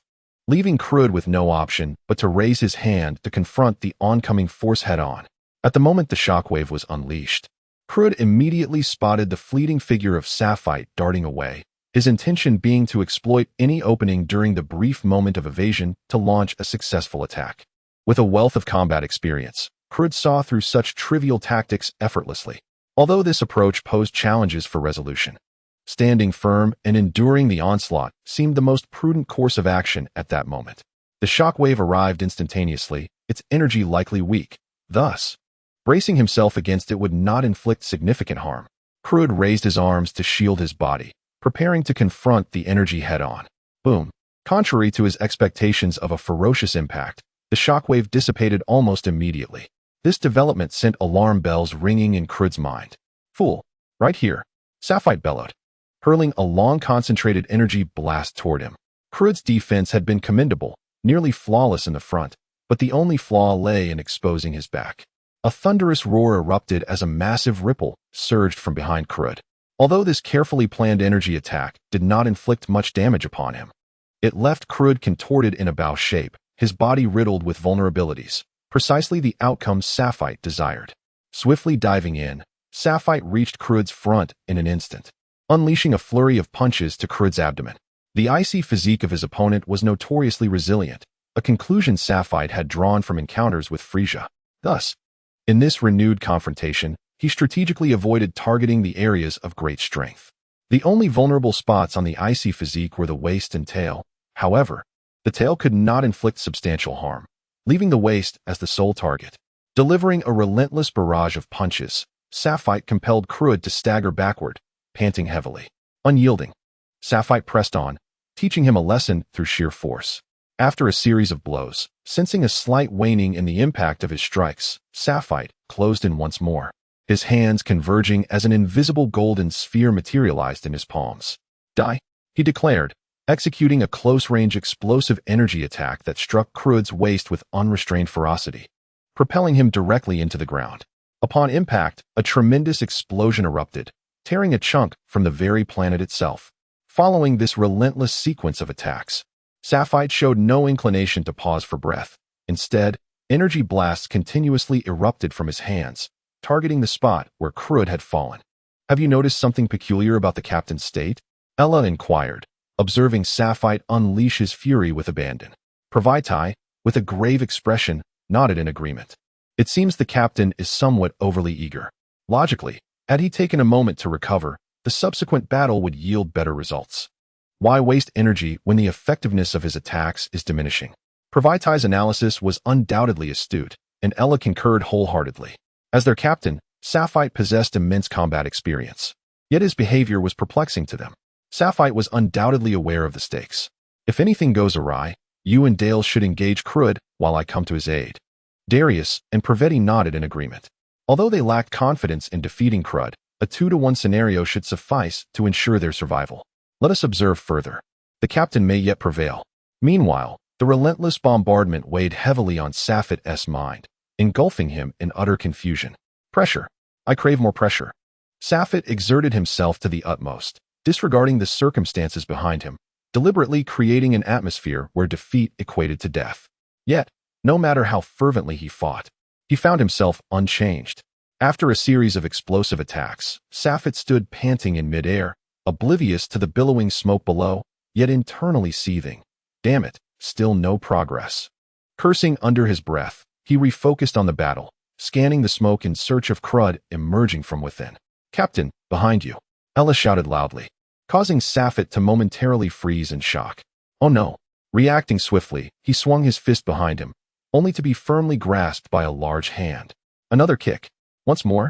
leaving Krud with no option but to raise his hand to confront the oncoming force head-on. At the moment the shockwave was unleashed, Krud immediately spotted the fleeting figure of Safet darting away, his intention being to exploit any opening during the brief moment of evasion to launch a successful attack. With a wealth of combat experience, Krud saw through such trivial tactics effortlessly, although this approach posed challenges for resolution. Standing firm and enduring the onslaught seemed the most prudent course of action at that moment. The shockwave arrived instantaneously, its energy likely weak. Thus, bracing himself against it would not inflict significant harm. Krud raised his arms to shield his body, preparing to confront the energy head-on. Boom. Contrary to his expectations of a ferocious impact, the shockwave dissipated almost immediately. This development sent alarm bells ringing in Krud's mind. Fool. Right here. Safet bellowed, hurling a long concentrated energy blast toward him. Krud's defense had been commendable, nearly flawless in the front, but the only flaw lay in exposing his back. A thunderous roar erupted as a massive ripple surged from behind Krud. Although this carefully planned energy attack did not inflict much damage upon him, it left Krud contorted in a bow shape, his body riddled with vulnerabilities, precisely the outcome Safet desired. Swiftly diving in, Safet reached Krud's front in an instant, unleashing a flurry of punches to Krud's abdomen. The icy physique of his opponent was notoriously resilient, a conclusion Safet had drawn from encounters with Frieza. Thus, in this renewed confrontation, he strategically avoided targeting the areas of great strength. The only vulnerable spots on the icy physique were the waist and tail. However, the tail could not inflict substantial harm, leaving the waist as the sole target. Delivering a relentless barrage of punches, Safet compelled Krud to stagger backward, panting heavily. Unyielding, Safet pressed on, teaching him a lesson through sheer force. After a series of blows, sensing a slight waning in the impact of his strikes, Safet closed in once more, his hands converging as an invisible golden sphere materialized in his palms. Die, he declared, executing a close-range explosive energy attack that struck Krud's waist with unrestrained ferocity, propelling him directly into the ground. Upon impact, a tremendous explosion erupted, tearing a chunk from the very planet itself. Following this relentless sequence of attacks, Safet showed no inclination to pause for breath. Instead, energy blasts continuously erupted from his hands, targeting the spot where Krud had fallen. Have you noticed something peculiar about the captain's state? Ella inquired, observing Safet unleash his fury with abandon. Pravaitai, with a grave expression, nodded in agreement. It seems the captain is somewhat overly eager. Logically, had he taken a moment to recover, the subsequent battle would yield better results. Why waste energy when the effectiveness of his attacks is diminishing? Pravaitai's analysis was undoubtedly astute, and Ella concurred wholeheartedly. As their captain, Safet possessed immense combat experience. Yet his behavior was perplexing to them. Safet was undoubtedly aware of the stakes. If anything goes awry, you and Dale should engage Krud while I come to his aid." Darius and Praveti nodded in agreement. Although they lacked confidence in defeating Crud, a 2-to-1 scenario should suffice to ensure their survival. Let us observe further. The captain may yet prevail. Meanwhile, the relentless bombardment weighed heavily on Safit's mind, engulfing him in utter confusion. Pressure. I crave more pressure. Safit exerted himself to the utmost, disregarding the circumstances behind him, deliberately creating an atmosphere where defeat equated to death. Yet, no matter how fervently he fought, he found himself unchanged. After a series of explosive attacks, Safit stood panting in midair, oblivious to the billowing smoke below, yet internally seething. Damn it, still no progress. Cursing under his breath, he refocused on the battle, scanning the smoke in search of Crud emerging from within. "Captain, behind you," Ella shouted loudly, causing Safit to momentarily freeze in shock. Oh no. Reacting swiftly, he swung his fist behind him, only to be firmly grasped by a large hand. Another kick. Once more.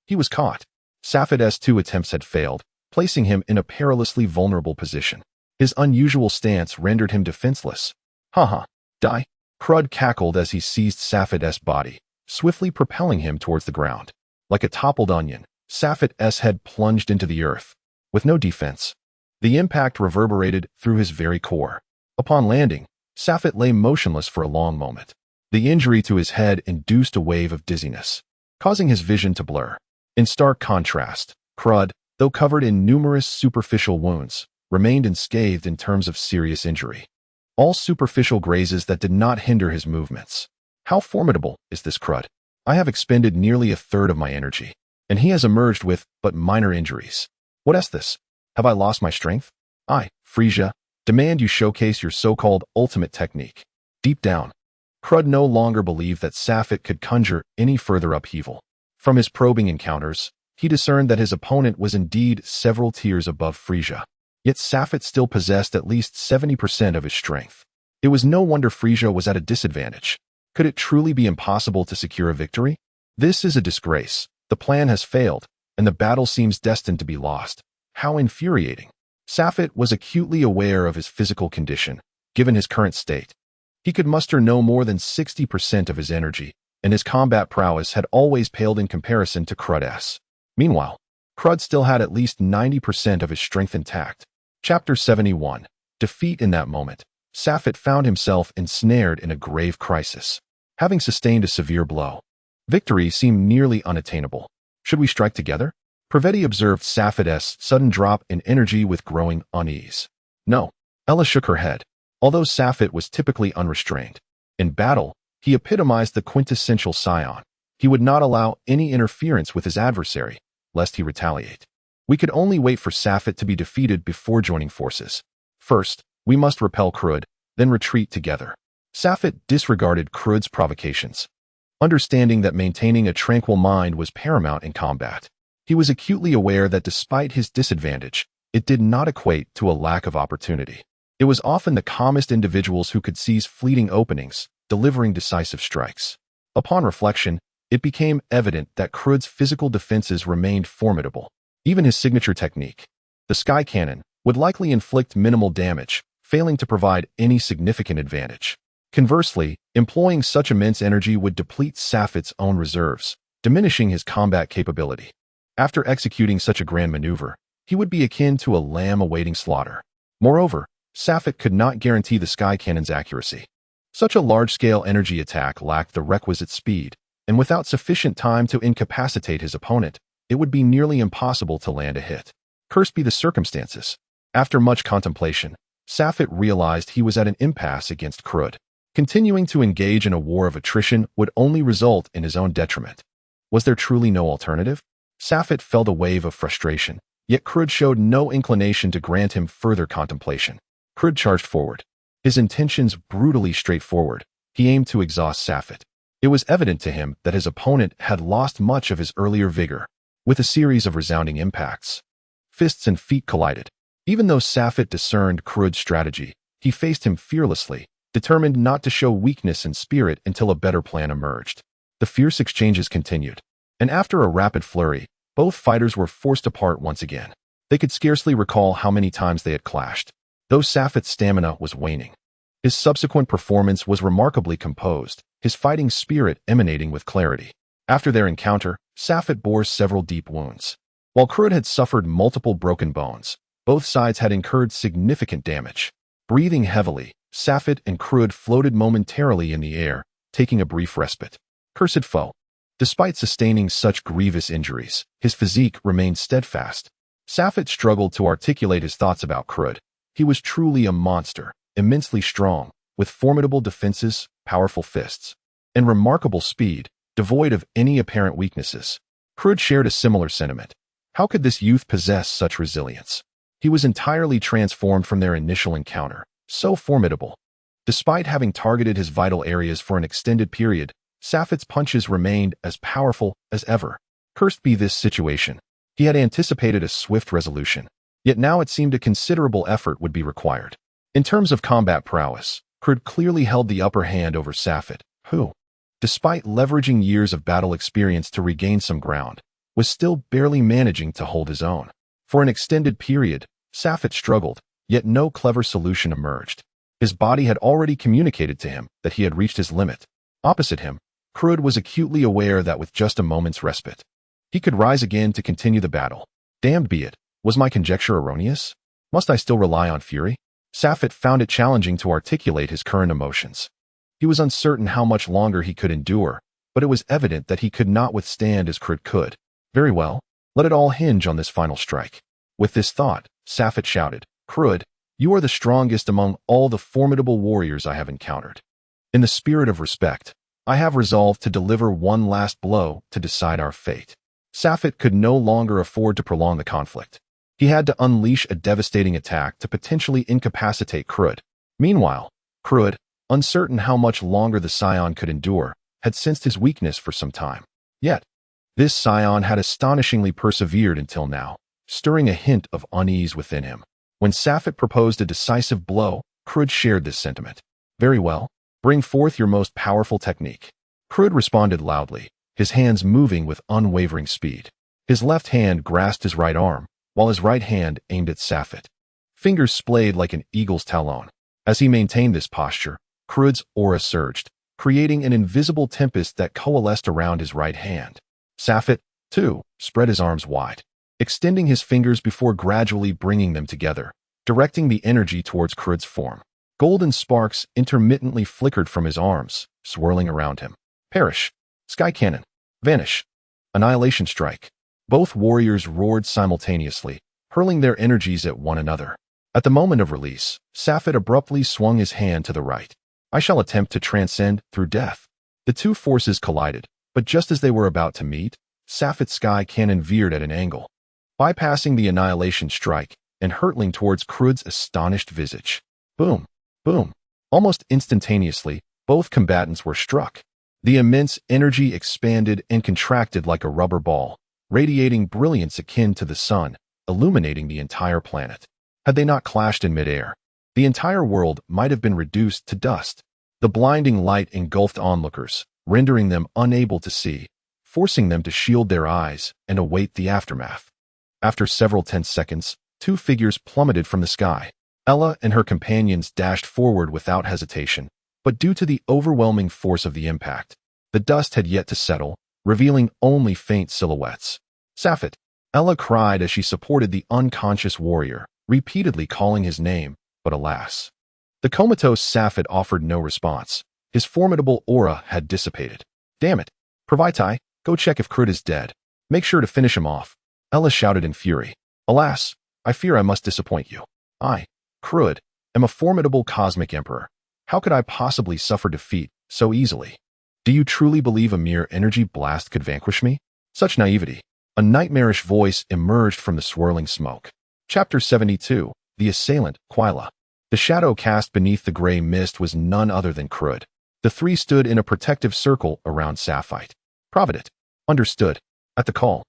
He was caught. Safit's 2 attempts had failed, placing him in a perilously vulnerable position. His unusual stance rendered him defenseless. Haha. Die. Crud cackled as he seized Safit's body, swiftly propelling him towards the ground. Like a toppled onion, Safit's head plunged into the earth. With no defense, the impact reverberated through his very core. Upon landing, Safit lay motionless for a long moment. The injury to his head induced a wave of dizziness, causing his vision to blur. In stark contrast, Crud, though covered in numerous superficial wounds, remained unscathed in terms of serious injury. All superficial grazes that did not hinder his movements. How formidable is this Crud? I have expended nearly a third of my energy, and he has emerged with but minor injuries. What is this? Have I lost my strength? I, Frieza, demand you showcase your so-called ultimate technique. Deep down, Crud no longer believed that Safit could conjure any further upheaval. From his probing encounters, he discerned that his opponent was indeed several tiers above Frieza. Yet Safit still possessed at least 70% of his strength. It was no wonder Frieza was at a disadvantage. Could it truly be impossible to secure a victory? This is a disgrace. The plan has failed, and the battle seems destined to be lost. How infuriating. Safit was acutely aware of his physical condition, given his current state. He could muster no more than 60% of his energy, and his combat prowess had always paled in comparison to Crud's. Meanwhile, Crud still had at least 90% of his strength intact. Chapter 71. Defeat. In that moment, Safit found himself ensnared in a grave crisis. Having sustained a severe blow, victory seemed nearly unattainable. Should we strike together? Praveti observed Safit's sudden drop in energy with growing unease. No. Ella shook her head. Although Safit was typically unrestrained, in battle, he epitomized the quintessential scion. He would not allow any interference with his adversary, lest he retaliate. We could only wait for Safit to be defeated before joining forces. First, we must repel Crud, then retreat together. Safit disregarded Crud's provocations, understanding that maintaining a tranquil mind was paramount in combat. He was acutely aware that despite his disadvantage, it did not equate to a lack of opportunity. It was often the calmest individuals who could seize fleeting openings, delivering decisive strikes. Upon reflection, it became evident that Crud's physical defenses remained formidable. Even his signature technique, the Sky Cannon, would likely inflict minimal damage, failing to provide any significant advantage. Conversely, employing such immense energy would deplete Safit's own reserves, diminishing his combat capability. After executing such a grand maneuver, he would be akin to a lamb awaiting slaughter. Moreover, Safit could not guarantee the Sky Cannon's accuracy. Such a large-scale energy attack lacked the requisite speed, and without sufficient time to incapacitate his opponent, it would be nearly impossible to land a hit. Cursed be the circumstances. After much contemplation, Safit realized he was at an impasse against Crud. Continuing to engage in a war of attrition would only result in his own detriment. Was there truly no alternative? Safit felt a wave of frustration, yet Crud showed no inclination to grant him further contemplation. Crud charged forward. His intentions brutally straightforward. He aimed to exhaust Safit. It was evident to him that his opponent had lost much of his earlier vigor. With a series of resounding impacts, fists and feet collided. Even though Safit discerned Crud's strategy, he faced him fearlessly, determined not to show weakness in spirit until a better plan emerged. The fierce exchanges continued, and after a rapid flurry, both fighters were forced apart once again. They could scarcely recall how many times they had clashed, though Safit's stamina was waning. His subsequent performance was remarkably composed, his fighting spirit emanating with clarity. After their encounter, Safet bore several deep wounds. While Krud had suffered multiple broken bones, both sides had incurred significant damage. Breathing heavily, Safet and Krud floated momentarily in the air, taking a brief respite. Cursed foe. Despite sustaining such grievous injuries, his physique remained steadfast. Safet struggled to articulate his thoughts about Krud. He was truly a monster, immensely strong, with formidable defenses, powerful fists, and remarkable speed, devoid of any apparent weaknesses. Krud shared a similar sentiment. How could this youth possess such resilience? He was entirely transformed from their initial encounter, so formidable. Despite having targeted his vital areas for an extended period, Safet's punches remained as powerful as ever. Cursed be this situation. He had anticipated a swift resolution, yet now it seemed a considerable effort would be required. In terms of combat prowess, Krud clearly held the upper hand over Safet, who, despite leveraging years of battle experience to regain some ground, was still barely managing to hold his own. For an extended period, Safet struggled, yet no clever solution emerged. His body had already communicated to him that he had reached his limit. Opposite him, Krud was acutely aware that with just a moment's respite, he could rise again to continue the battle. Damned be it, was my conjecture erroneous? Must I still rely on fury? Safet found it challenging to articulate his current emotions. He was uncertain how much longer he could endure, but it was evident that he could not withstand as Krud could. Very well, let it all hinge on this final strike. With this thought, Safet shouted, Krud, you are the strongest among all the formidable warriors I have encountered. In the spirit of respect, I have resolved to deliver one last blow to decide our fate. Safet could no longer afford to prolong the conflict. He had to unleash a devastating attack to potentially incapacitate Krud. Meanwhile, Krud, uncertain how much longer the Scion could endure, had sensed his weakness for some time. Yet, this Scion had astonishingly persevered until now, stirring a hint of unease within him. When Safet proposed a decisive blow, Krud shared this sentiment. Very well, bring forth your most powerful technique. Krud responded loudly, his hands moving with unwavering speed. His left hand grasped his right arm, while his right hand aimed at Safet. Fingers splayed like an eagle's talon. As he maintained this posture, Krud's aura surged, creating an invisible tempest that coalesced around his right hand. Safet, too, spread his arms wide, extending his fingers before gradually bringing them together, directing the energy towards Krud's form. Golden sparks intermittently flickered from his arms, swirling around him. Perish. Sky Cannon. Vanish. Annihilation Strike. Both warriors roared simultaneously, hurling their energies at one another. At the moment of release, Safet abruptly swung his hand to the right. I shall attempt to transcend through death. The two forces collided, but just as they were about to meet, Safet's Sky Cannon veered at an angle, bypassing the Annihilation Strike and hurtling towards Krud's astonished visage. Boom. Boom. Almost instantaneously, both combatants were struck. The immense energy expanded and contracted like a rubber ball, radiating brilliance akin to the sun, illuminating the entire planet. Had they not clashed in midair, the entire world might have been reduced to dust. The blinding light engulfed onlookers, rendering them unable to see, forcing them to shield their eyes and await the aftermath. After several tense seconds, two figures plummeted from the sky. Ella and her companions dashed forward without hesitation, but due to the overwhelming force of the impact, the dust had yet to settle, revealing only faint silhouettes. Safet, Ella cried as she supported the unconscious warrior, repeatedly calling his name, but alas. The comatose Safet offered no response. His formidable aura had dissipated. Damn it. Provitai, go check if Krud is dead. Make sure to finish him off. Ella shouted in fury. Alas, I fear I must disappoint you. I, Krud, am a formidable cosmic emperor. How could I possibly suffer defeat so easily? Do you truly believe a mere energy blast could vanquish me? Such naivety. A nightmarish voice emerged from the swirling smoke. Chapter 72, The Assailant, Quila. The shadow cast beneath the gray mist was none other than Krud. The three stood in a protective circle around Safet. Providit. Understood. At the call,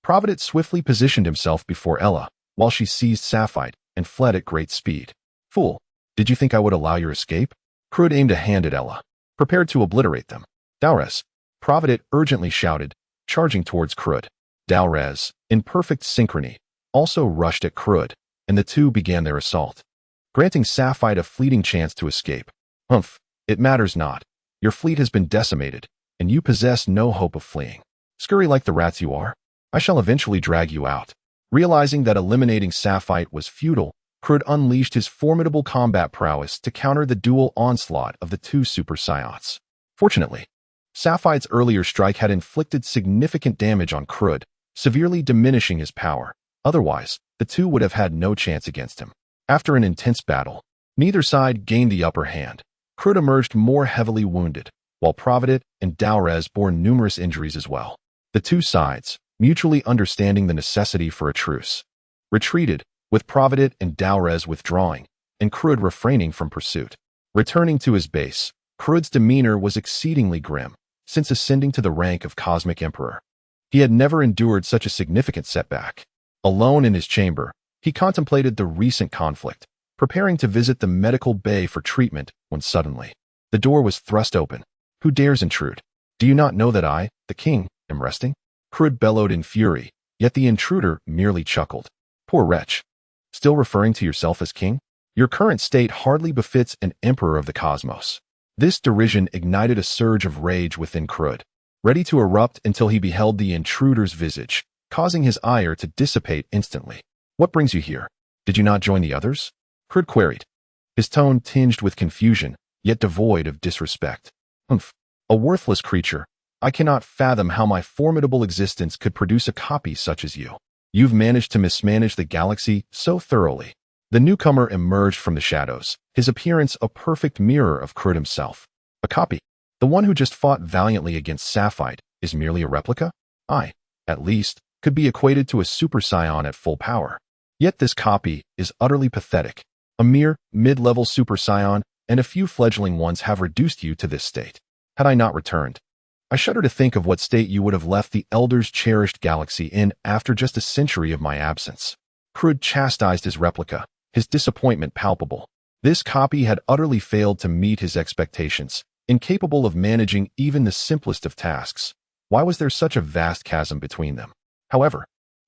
Providit swiftly positioned himself before Ella, while she seized Safet and fled at great speed. Fool, did you think I would allow your escape? Krud aimed a hand at Ella, prepared to obliterate them. Daures, Providit urgently shouted, charging towards Krud. Daures, in perfect synchrony, also rushed at Krud, and the two began their assault. Granting Safet a fleeting chance to escape, Humph, it matters not. Your fleet has been decimated, and you possess no hope of fleeing. Scurry like the rats you are. I shall eventually drag you out. Realizing that eliminating Sapphite was futile, Krud unleashed his formidable combat prowess to counter the dual onslaught of the two Super Scions. Fortunately, Sapphite's earlier strike had inflicted significant damage on Krud, severely diminishing his power. Otherwise, the two would have had no chance against him. After an intense battle, neither side gained the upper hand. Krud emerged more heavily wounded, while Providit and Daurez bore numerous injuries as well. The two sides, mutually understanding the necessity for a truce, retreated, with Providit and Daurez withdrawing, and Krud refraining from pursuit. Returning to his base, Krud's demeanor was exceedingly grim, since ascending to the rank of Cosmic Emperor. He had never endured such a significant setback. Alone in his chamber, he contemplated the recent conflict, preparing to visit the medical bay for treatment when suddenly, the door was thrust open. Who dares intrude? Do you not know that I, the king, am resting? Krud bellowed in fury, yet the intruder merely chuckled. Poor wretch. Still referring to yourself as king? Your current state hardly befits an emperor of the cosmos. This derision ignited a surge of rage within Krud, ready to erupt until he beheld the intruder's visage, causing his ire to dissipate instantly. What brings you here? Did you not join the others? Krud queried, his tone tinged with confusion, yet devoid of disrespect. Humph, a worthless creature. I cannot fathom how my formidable existence could produce a copy such as you. You've managed to mismanage the galaxy so thoroughly. The newcomer emerged from the shadows, his appearance a perfect mirror of Krud himself. A copy. The one who just fought valiantly against Sapphite is merely a replica? I, at least, could be equated to a Super Scion at full power. Yet this copy is utterly pathetic. A mere mid-level Super Scion and a few fledgling ones have reduced you to this state. Had I not returned, I shudder to think of what state you would have left the Elder's cherished galaxy in after just a century of my absence. Krud chastised his replica, his disappointment palpable. This copy had utterly failed to meet his expectations, incapable of managing even the simplest of tasks. Why was there such a vast chasm between them? However,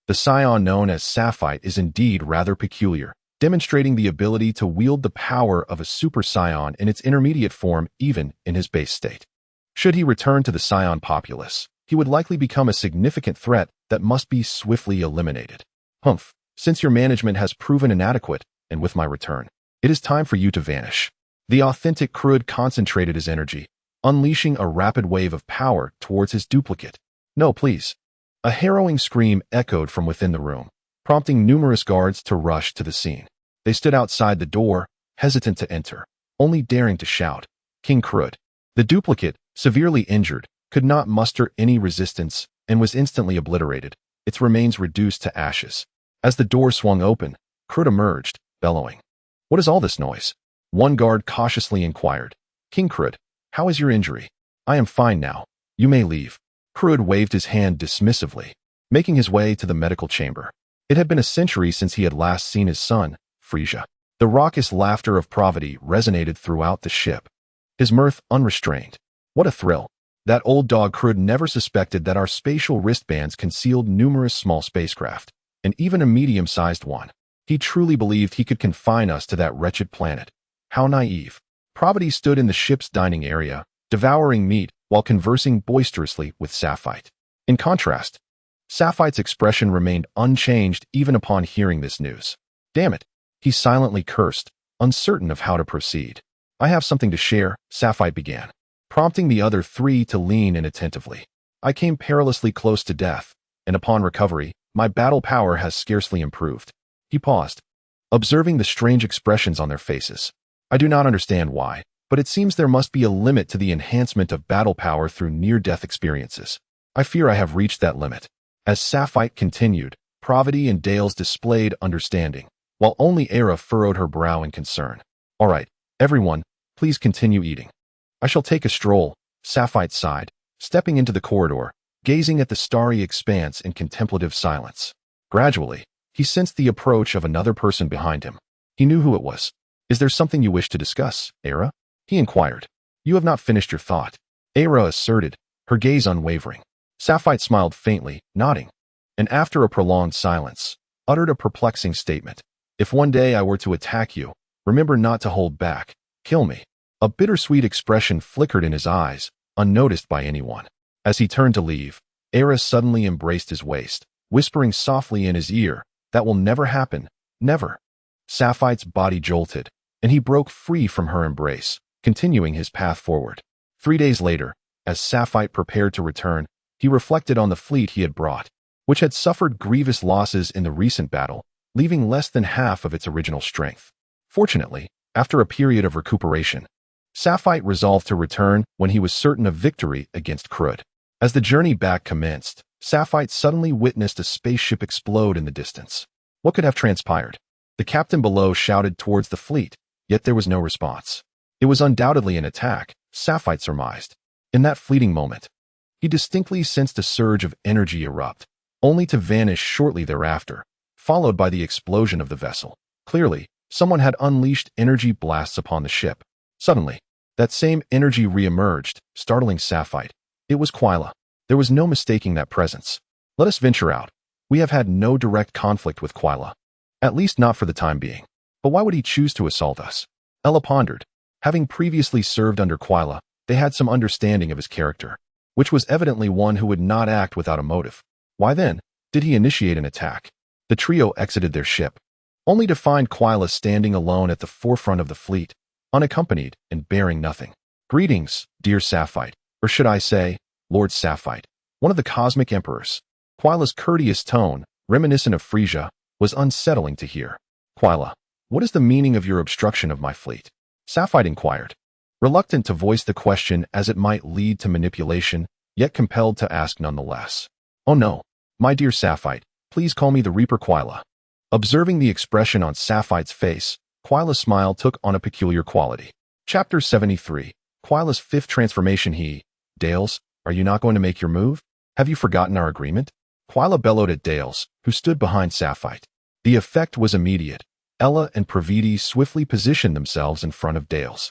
the Scion known as Sapphite is indeed rather peculiar, demonstrating the ability to wield the power of a Super Scion in its intermediate form even in his base state. Should he return to the Scion populace, he would likely become a significant threat that must be swiftly eliminated. Humph, since your management has proven inadequate, and with my return, it is time for you to vanish. The authentic Krud concentrated his energy, unleashing a rapid wave of power towards his duplicate. No, please. A harrowing scream echoed from within the room, prompting numerous guards to rush to the scene. They stood outside the door, hesitant to enter, only daring to shout, King Krud. The duplicate, severely injured, could not muster any resistance and was instantly obliterated, its remains reduced to ashes. As the door swung open, Krud emerged, bellowing. What is all this noise? One guard cautiously inquired. King Krud, how is your injury? I am fine now. You may leave. Krud waved his hand dismissively, making his way to the medical chamber. It had been a century since he had last seen his son, Frieza. The raucous laughter of Providit resonated throughout the ship, his mirth unrestrained. What a thrill. That old dog Krud never suspected that our spatial wristbands concealed numerous small spacecraft, and even a medium-sized one. He truly believed he could confine us to that wretched planet. How naive. Providit stood in the ship's dining area, devouring meat while conversing boisterously with Sapphite. In contrast, Sapphite's expression remained unchanged even upon hearing this news. Damn it, he silently cursed, uncertain of how to proceed. I have something to share, Sapphite began, prompting the other three to lean in attentively. I came perilously close to death, and upon recovery, my battle power has scarcely improved. He paused, observing the strange expressions on their faces. I do not understand why, but it seems there must be a limit to the enhancement of battle power through near-death experiences. I fear I have reached that limit. As Sapphite continued, Providit and Dales displayed understanding, while only Era furrowed her brow in concern. All right, everyone, please continue eating. I shall take a stroll, Sapphite sighed, stepping into the corridor, gazing at the starry expanse in contemplative silence. Gradually, he sensed the approach of another person behind him. He knew who it was. Is there something you wish to discuss, Era? He inquired. You have not finished your thought, Era asserted, her gaze unwavering. Sapphite smiled faintly, nodding, and after a prolonged silence, uttered a perplexing statement. If one day I were to attack you, remember not to hold back. Kill me. A bittersweet expression flickered in his eyes, unnoticed by anyone. As he turned to leave, Era suddenly embraced his waist, whispering softly in his ear, "That will never happen, never." Saphite's body jolted, and he broke free from her embrace, continuing his path forward. 3 days later, as Saphite prepared to return, he reflected on the fleet he had brought, which had suffered grievous losses in the recent battle, leaving less than half of its original strength. Fortunately, after a period of recuperation, Saphite resolved to return when he was certain of victory against Krud. As the journey back commenced, Saphite suddenly witnessed a spaceship explode in the distance. What could have transpired? The captain below shouted towards the fleet, yet there was no response. It was undoubtedly an attack, Saphite surmised. In that fleeting moment, he distinctly sensed a surge of energy erupt, only to vanish shortly thereafter, followed by the explosion of the vessel. Clearly, someone had unleashed energy blasts upon the ship. Suddenly, that same energy re-emerged, startling Saphite. It was Quila. There was no mistaking that presence. "Let us venture out. We have had no direct conflict with Quila. At least not for the time being. But why would he choose to assault us?" Ella pondered. Having previously served under Quila, they had some understanding of his character, which was evidently one who would not act without a motive. Why then did he initiate an attack? The trio exited their ship, only to find Quila standing alone at the forefront of the fleet, unaccompanied and bearing nothing. "Greetings, dear Saphite, or should I say, Lord Saphite, one of the cosmic emperors." Quila's courteous tone, reminiscent of Frieza, was unsettling to hear. "Quila, what is the meaning of your obstruction of my fleet?" Saphite inquired, reluctant to voice the question as it might lead to manipulation, yet compelled to ask nonetheless. "Oh no, my dear Saphite, please call me the Reaper Quila." Observing the expression on Saphite's face, Quila's smile took on a peculiar quality. Chapter 73. Quila's fifth transformation. "Dales, are you not going to make your move? Have you forgotten our agreement?" Quila bellowed at Dales, who stood behind Saphite. The effect was immediate. Ella and Praviti swiftly positioned themselves in front of Dales.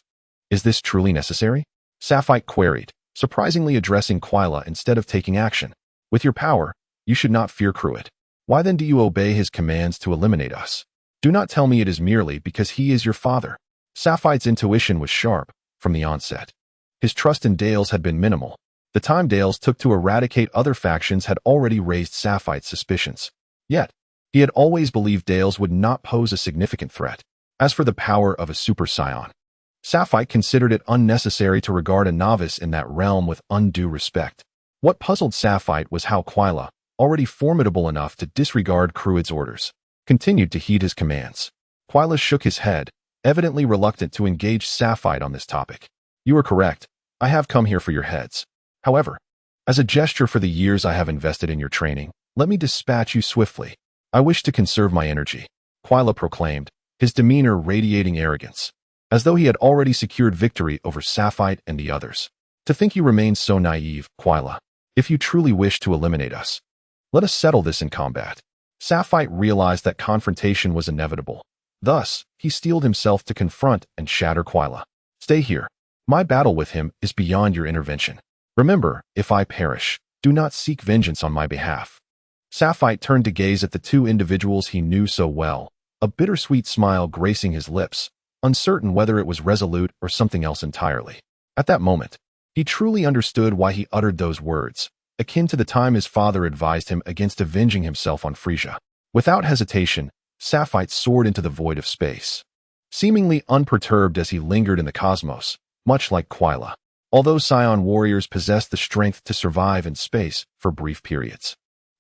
"Is this truly necessary?" Saphite queried, surprisingly addressing Quila instead of taking action. "With your power, you should not fear Krud. Why then do you obey his commands to eliminate us? Do not tell me it is merely because he is your father." Saphite's intuition was sharp from the onset. His trust in Dales had been minimal. The time Dales took to eradicate other factions had already raised Saphite's suspicions. Yet, he had always believed Dales would not pose a significant threat. As for the power of a Super Saiyan, Saphite considered it unnecessary to regard a novice in that realm with undue respect. What puzzled Saphite was how Quila, already formidable enough to disregard Krud's orders, continued to heed his commands. Quila shook his head, evidently reluctant to engage Saphite on this topic. "You are correct. I have come here for your heads. However, as a gesture for the years I have invested in your training, let me dispatch you swiftly. I wish to conserve my energy," Quila proclaimed, his demeanor radiating arrogance, as though he had already secured victory over Saphite and the others. "To think you remain so naive, Quila. If you truly wish to eliminate us, let us settle this in combat." Saphite realized that confrontation was inevitable. Thus, he steeled himself to confront and shatter Quila. "Stay here. My battle with him is beyond your intervention. Remember, if I perish, do not seek vengeance on my behalf." Saphite turned to gaze at the two individuals he knew so well, a bittersweet smile gracing his lips, uncertain whether it was resolute or something else entirely. At that moment, he truly understood why he uttered those words, akin to the time his father advised him against avenging himself on Frieza. Without hesitation, Saphite soared into the void of space, seemingly unperturbed as he lingered in the cosmos, much like Quila. Although Saiyan warriors possess the strength to survive in space for brief periods,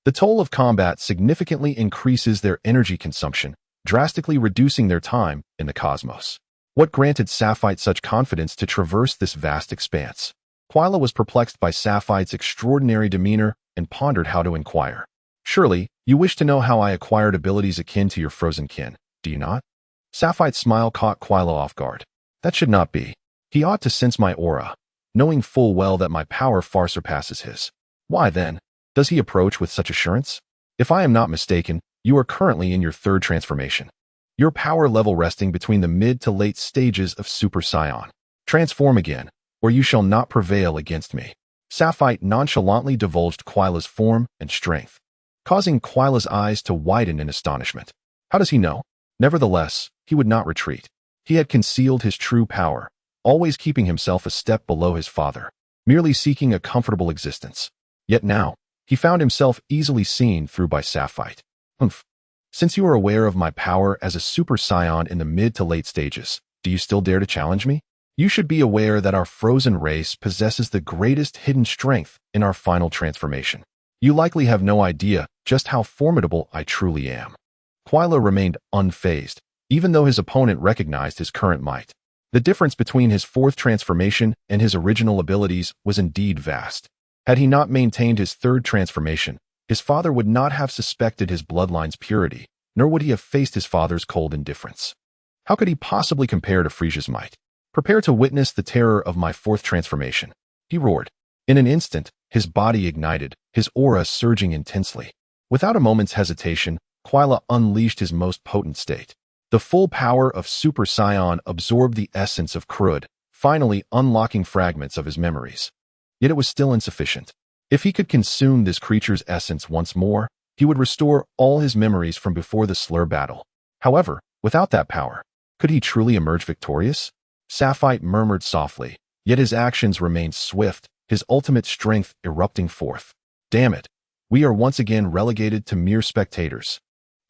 the toll of combat significantly increases their energy consumption, drastically reducing their time in the cosmos. What granted Saphite such confidence to traverse this vast expanse? Quila was perplexed by Saphite's extraordinary demeanor and pondered how to inquire. "Surely, you wish to know how I acquired abilities akin to your frozen kin, do you not?" Saphite's smile caught Quila off guard. "That should not be. He ought to sense my aura, knowing full well that my power far surpasses his. Why, then, does he approach with such assurance? If I am not mistaken, you are currently in your third transformation, your power level resting between the mid to late stages of Super Saiyan. Transform again, or you shall not prevail against me." Saphite nonchalantly divulged Quila's form and strength, causing Quila's eyes to widen in astonishment. How does he know? Nevertheless, he would not retreat. He had concealed his true power, always keeping himself a step below his father, merely seeking a comfortable existence. Yet now, he found himself easily seen through by Sapphite. Humph. Since you are aware of my power as a Super Saiyan in the mid to late stages, do you still dare to challenge me? You should be aware that our frozen race possesses the greatest hidden strength in our final transformation. You likely have no idea just how formidable I truly am. Quila remained unfazed, even though his opponent recognized his current might. The difference between his fourth transformation and his original abilities was indeed vast. Had he not maintained his third transformation, his father would not have suspected his bloodline's purity, nor would he have faced his father's cold indifference. How could he possibly compare to Frieza's might? Prepare to witness the terror of my fourth transformation, he roared. In an instant, his body ignited, his aura surging intensely. Without a moment's hesitation, Quila unleashed his most potent state. The full power of Super Saiyan absorbed the essence of Krud, finally unlocking fragments of his memories. Yet it was still insufficient. If he could consume this creature's essence once more, he would restore all his memories from before the Slur battle. However, without that power, could he truly emerge victorious? Sapphite murmured softly, yet his actions remained swift, his ultimate strength erupting forth. Damn it, we are once again relegated to mere spectators.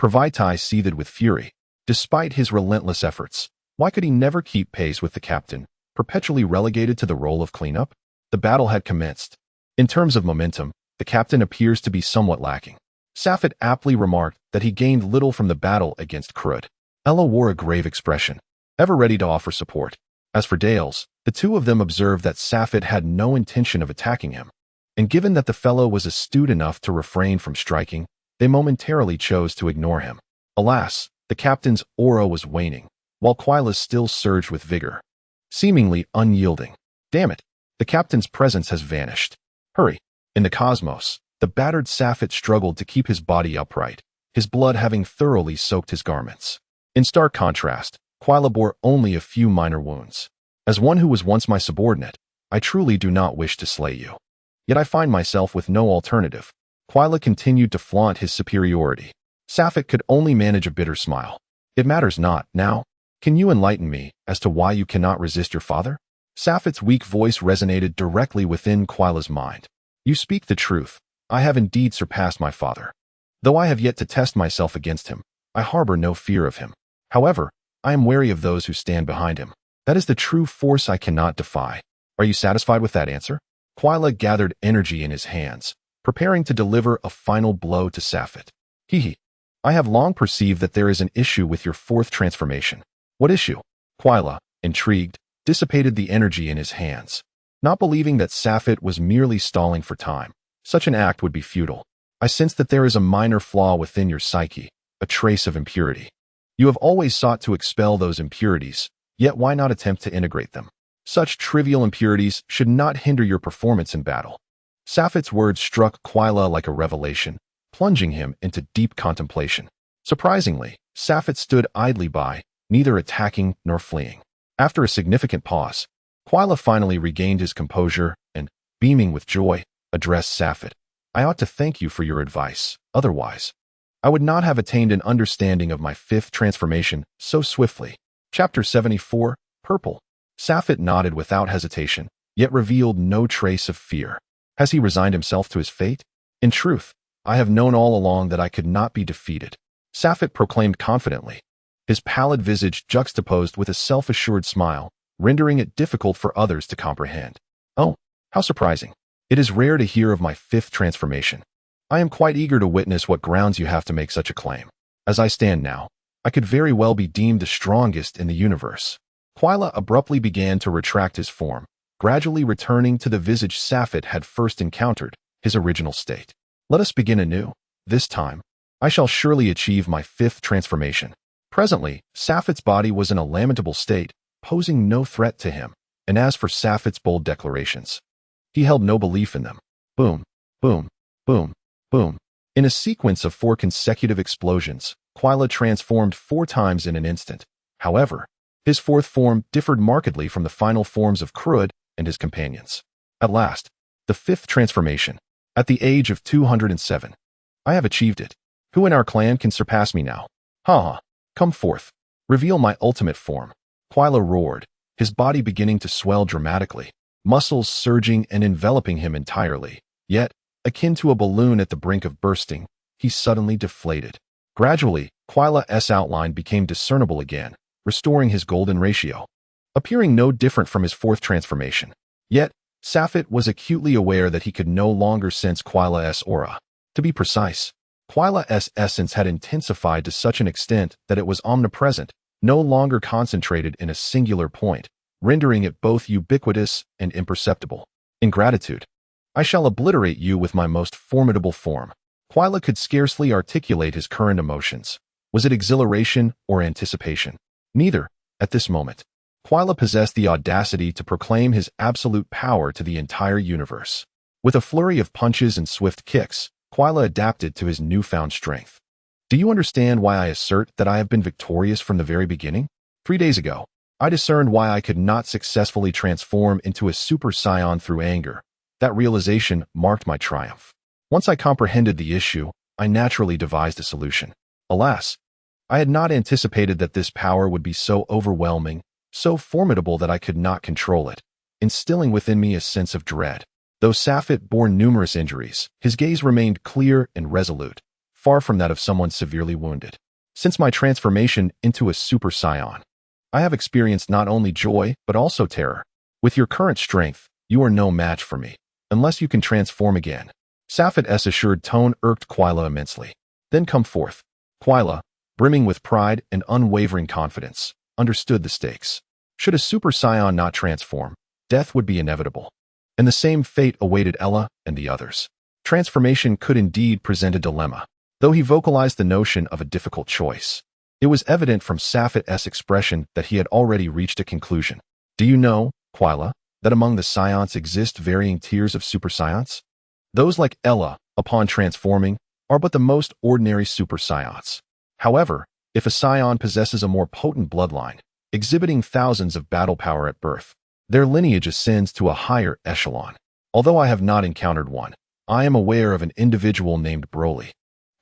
Pravaitai seethed with fury. Despite his relentless efforts, why could he never keep pace with the captain, perpetually relegated to the role of cleanup? The battle had commenced. In terms of momentum, the captain appears to be somewhat lacking. Sapphite aptly remarked that he gained little from the battle against Krud. Ella wore a grave expression, ever ready to offer support. As for Dales, the two of them observed that Sapphite had no intention of attacking him, and given that the fellow was astute enough to refrain from striking, they momentarily chose to ignore him. Alas, the captain's aura was waning, while Quila's still surged with vigor, seemingly unyielding. Damn it, the captain's presence has vanished. Hurry. In the cosmos, the battered Sapphite struggled to keep his body upright, his blood having thoroughly soaked his garments. In stark contrast, Quila bore only a few minor wounds. As one who was once my subordinate, I truly do not wish to slay you. Yet I find myself with no alternative. Quila continued to flaunt his superiority. Sapphite could only manage a bitter smile. It matters not, now. Can you enlighten me as to why you cannot resist your father? Sapphite's weak voice resonated directly within Quila's mind. You speak the truth. I have indeed surpassed my father. Though I have yet to test myself against him, I harbor no fear of him. However, I am wary of those who stand behind him. That is the true force I cannot defy. Are you satisfied with that answer? Quila gathered energy in his hands, preparing to deliver a final blow to Sapphite. Hee. I have long perceived that there is an issue with your fourth transformation. What issue? Quila, intrigued, dissipated the energy in his hands. Not believing that Sapphite was merely stalling for time, such an act would be futile. I sense that there is a minor flaw within your psyche, a trace of impurity. You have always sought to expel those impurities, yet why not attempt to integrate them? Such trivial impurities should not hinder your performance in battle. Sapphite's words struck Quila like a revelation, plunging him into deep contemplation. Surprisingly, Sapphite stood idly by, neither attacking nor fleeing. After a significant pause, Quila finally regained his composure and, beaming with joy, addressed Sapphite. I ought to thank you for your advice. Otherwise, I would not have attained an understanding of my fifth transformation so swiftly. Chapter 74, Purple. Sapphite nodded without hesitation, yet revealed no trace of fear. Has he resigned himself to his fate? In truth, I have known all along that I could not be defeated, Sapphite proclaimed confidently, his pallid visage juxtaposed with a self-assured smile, rendering it difficult for others to comprehend. Oh, how surprising. It is rare to hear of my fifth transformation. I am quite eager to witness what grounds you have to make such a claim. As I stand now, I could very well be deemed the strongest in the universe. Quila abruptly began to retract his form, gradually returning to the visage Sapphite had first encountered, his original state. Let us begin anew. This time, I shall surely achieve my fifth transformation. Presently, Sapphite's body was in a lamentable state, posing no threat to him, and as for Sapphite's bold declarations, he held no belief in them. Boom, boom, boom, boom. In a sequence of 4 consecutive explosions, Quila transformed 4 times in an instant. However, his fourth form differed markedly from the final forms of Krud and his companions. At last, the fifth transformation, at the age of 207. I have achieved it. Who in our clan can surpass me now? Ha ha. Come forth. Reveal my ultimate form. Quila roared, his body beginning to swell dramatically, muscles surging and enveloping him entirely. Yet, akin to a balloon at the brink of bursting, he suddenly deflated. Gradually, Quila's outline became discernible again, restoring his golden ratio, appearing no different from his fourth transformation. Yet, Safit was acutely aware that he could no longer sense Quila's aura. To be precise, Quila's essence had intensified to such an extent that it was omnipresent, no longer concentrated in a singular point, rendering it both ubiquitous and imperceptible. In gratitude, I shall obliterate you with my most formidable form. Quila could scarcely articulate his current emotions. Was it exhilaration or anticipation? Neither, at this moment. Quila possessed the audacity to proclaim his absolute power to the entire universe. With a flurry of punches and swift kicks, Quila adapted to his newfound strength. Do you understand why I assert that I have been victorious from the very beginning? 3 days ago, I discerned why I could not successfully transform into a Super Saiyan through anger. That realization marked my triumph. Once I comprehended the issue, I naturally devised a solution. Alas, I had not anticipated that this power would be so overwhelming, so formidable that I could not control it, instilling within me a sense of dread. Though Safit bore numerous injuries, his gaze remained clear and resolute, far from that of someone severely wounded. Since my transformation into a Super Saiyan, I have experienced not only joy, but also terror. With your current strength, you are no match for me, unless you can transform again. Safit's assured tone irked Quila immensely. Then come forth. Quila, brimming with pride and unwavering confidence, understood the stakes. Should a Super Saiyan not transform, death would be inevitable. And the same fate awaited Ella and the others. Transformation could indeed present a dilemma, though he vocalized the notion of a difficult choice. It was evident from Safit's expression that he had already reached a conclusion. Do you know, Quila, that among the Saiyans exist varying tiers of Super Saiyans? Those like Ella, upon transforming, are but the most ordinary Super Saiyans. However, if a Saiyan possesses a more potent bloodline, exhibiting thousands of battle power at birth, their lineage ascends to a higher echelon. Although I have not encountered one, I am aware of an individual named Broly,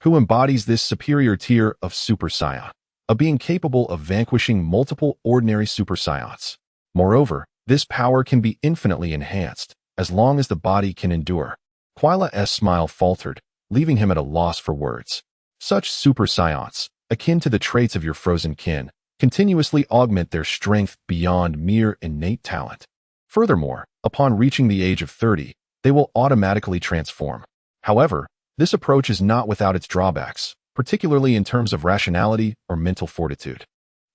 who embodies this superior tier of Super Saiyan, a being capable of vanquishing multiple ordinary Super Saiyans. Moreover, this power can be infinitely enhanced, as long as the body can endure. Quila's smile faltered, leaving him at a loss for words. Such Super Saiyans, akin to the traits of your frozen kin, continuously augment their strength beyond mere innate talent. Furthermore, upon reaching the age of 30, they will automatically transform. However, this approach is not without its drawbacks, particularly in terms of rationality or mental fortitude.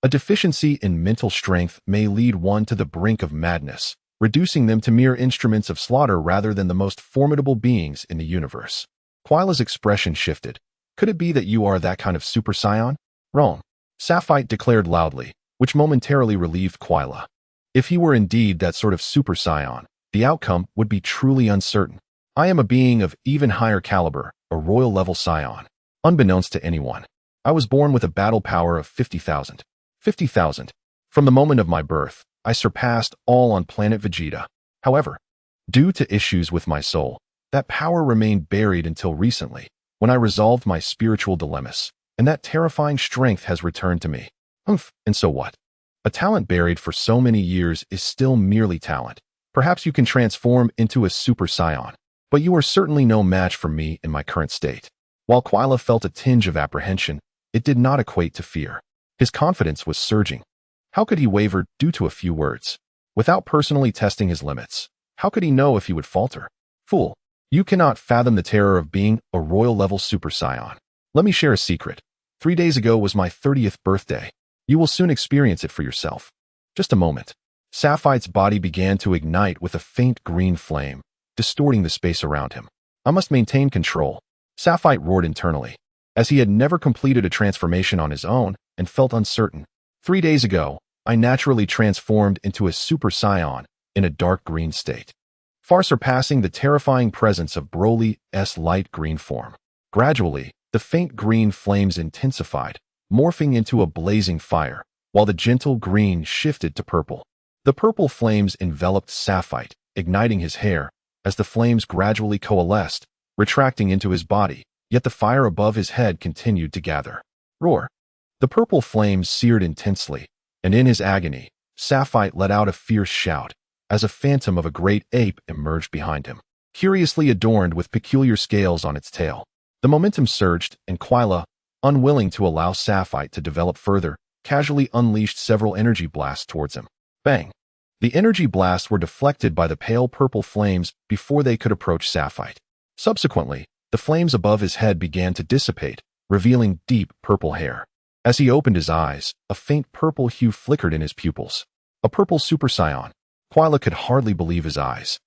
A deficiency in mental strength may lead one to the brink of madness, reducing them to mere instruments of slaughter rather than the most formidable beings in the universe. Quila's expression shifted. Could it be that you are that kind of Super Saiyan? Wrong. Safite declared loudly, which momentarily relieved Quila. If he were indeed that sort of Super Saiyan, the outcome would be truly uncertain. I am a being of even higher caliber, a royal-level Saiyan. Unbeknownst to anyone, I was born with a battle power of 50,000. 50,000. From the moment of my birth, I surpassed all on planet Vegeta. However, due to issues with my soul, that power remained buried until recently, when I resolved my spiritual dilemmas, and that terrifying strength has returned to me. And so what? A talent buried for so many years is still merely talent. Perhaps you can transform into a Super Saiyan, but you are certainly no match for me in my current state. While Quila felt a tinge of apprehension, it did not equate to fear. His confidence was surging. How could he waver due to a few words? Without personally testing his limits, how could he know if he would falter? Fool, you cannot fathom the terror of being a royal-level Super Saiyan. Let me share a secret. 3 days ago was my 30th birthday. You will soon experience it for yourself. Just a moment. Safite's body began to ignite with a faint green flame, distorting the space around him. I must maintain control. Safite roared internally, as he had never completed a transformation on his own and felt uncertain. 3 days ago, I naturally transformed into a Super Saiyan in a dark green state, far surpassing the terrifying presence of Broly's light green form. Gradually, the faint green flames intensified, morphing into a blazing fire, while the gentle green shifted to purple. The purple flames enveloped Safite, igniting his hair, as the flames gradually coalesced, retracting into his body, yet the fire above his head continued to gather. Roar! The purple flames seared intensely, and in his agony, Sapphire let out a fierce shout, as a phantom of a great ape emerged behind him, curiously adorned with peculiar scales on its tail. The momentum surged, and Quila, unwilling to allow Sapphire to develop further, casually unleashed several energy blasts towards him. Bang! The energy blasts were deflected by the pale purple flames before they could approach Sapphire. Subsequently, the flames above his head began to dissipate, revealing deep purple hair. As he opened his eyes, a faint purple hue flickered in his pupils. A purple Super Saiyan. Quila could hardly believe his eyes.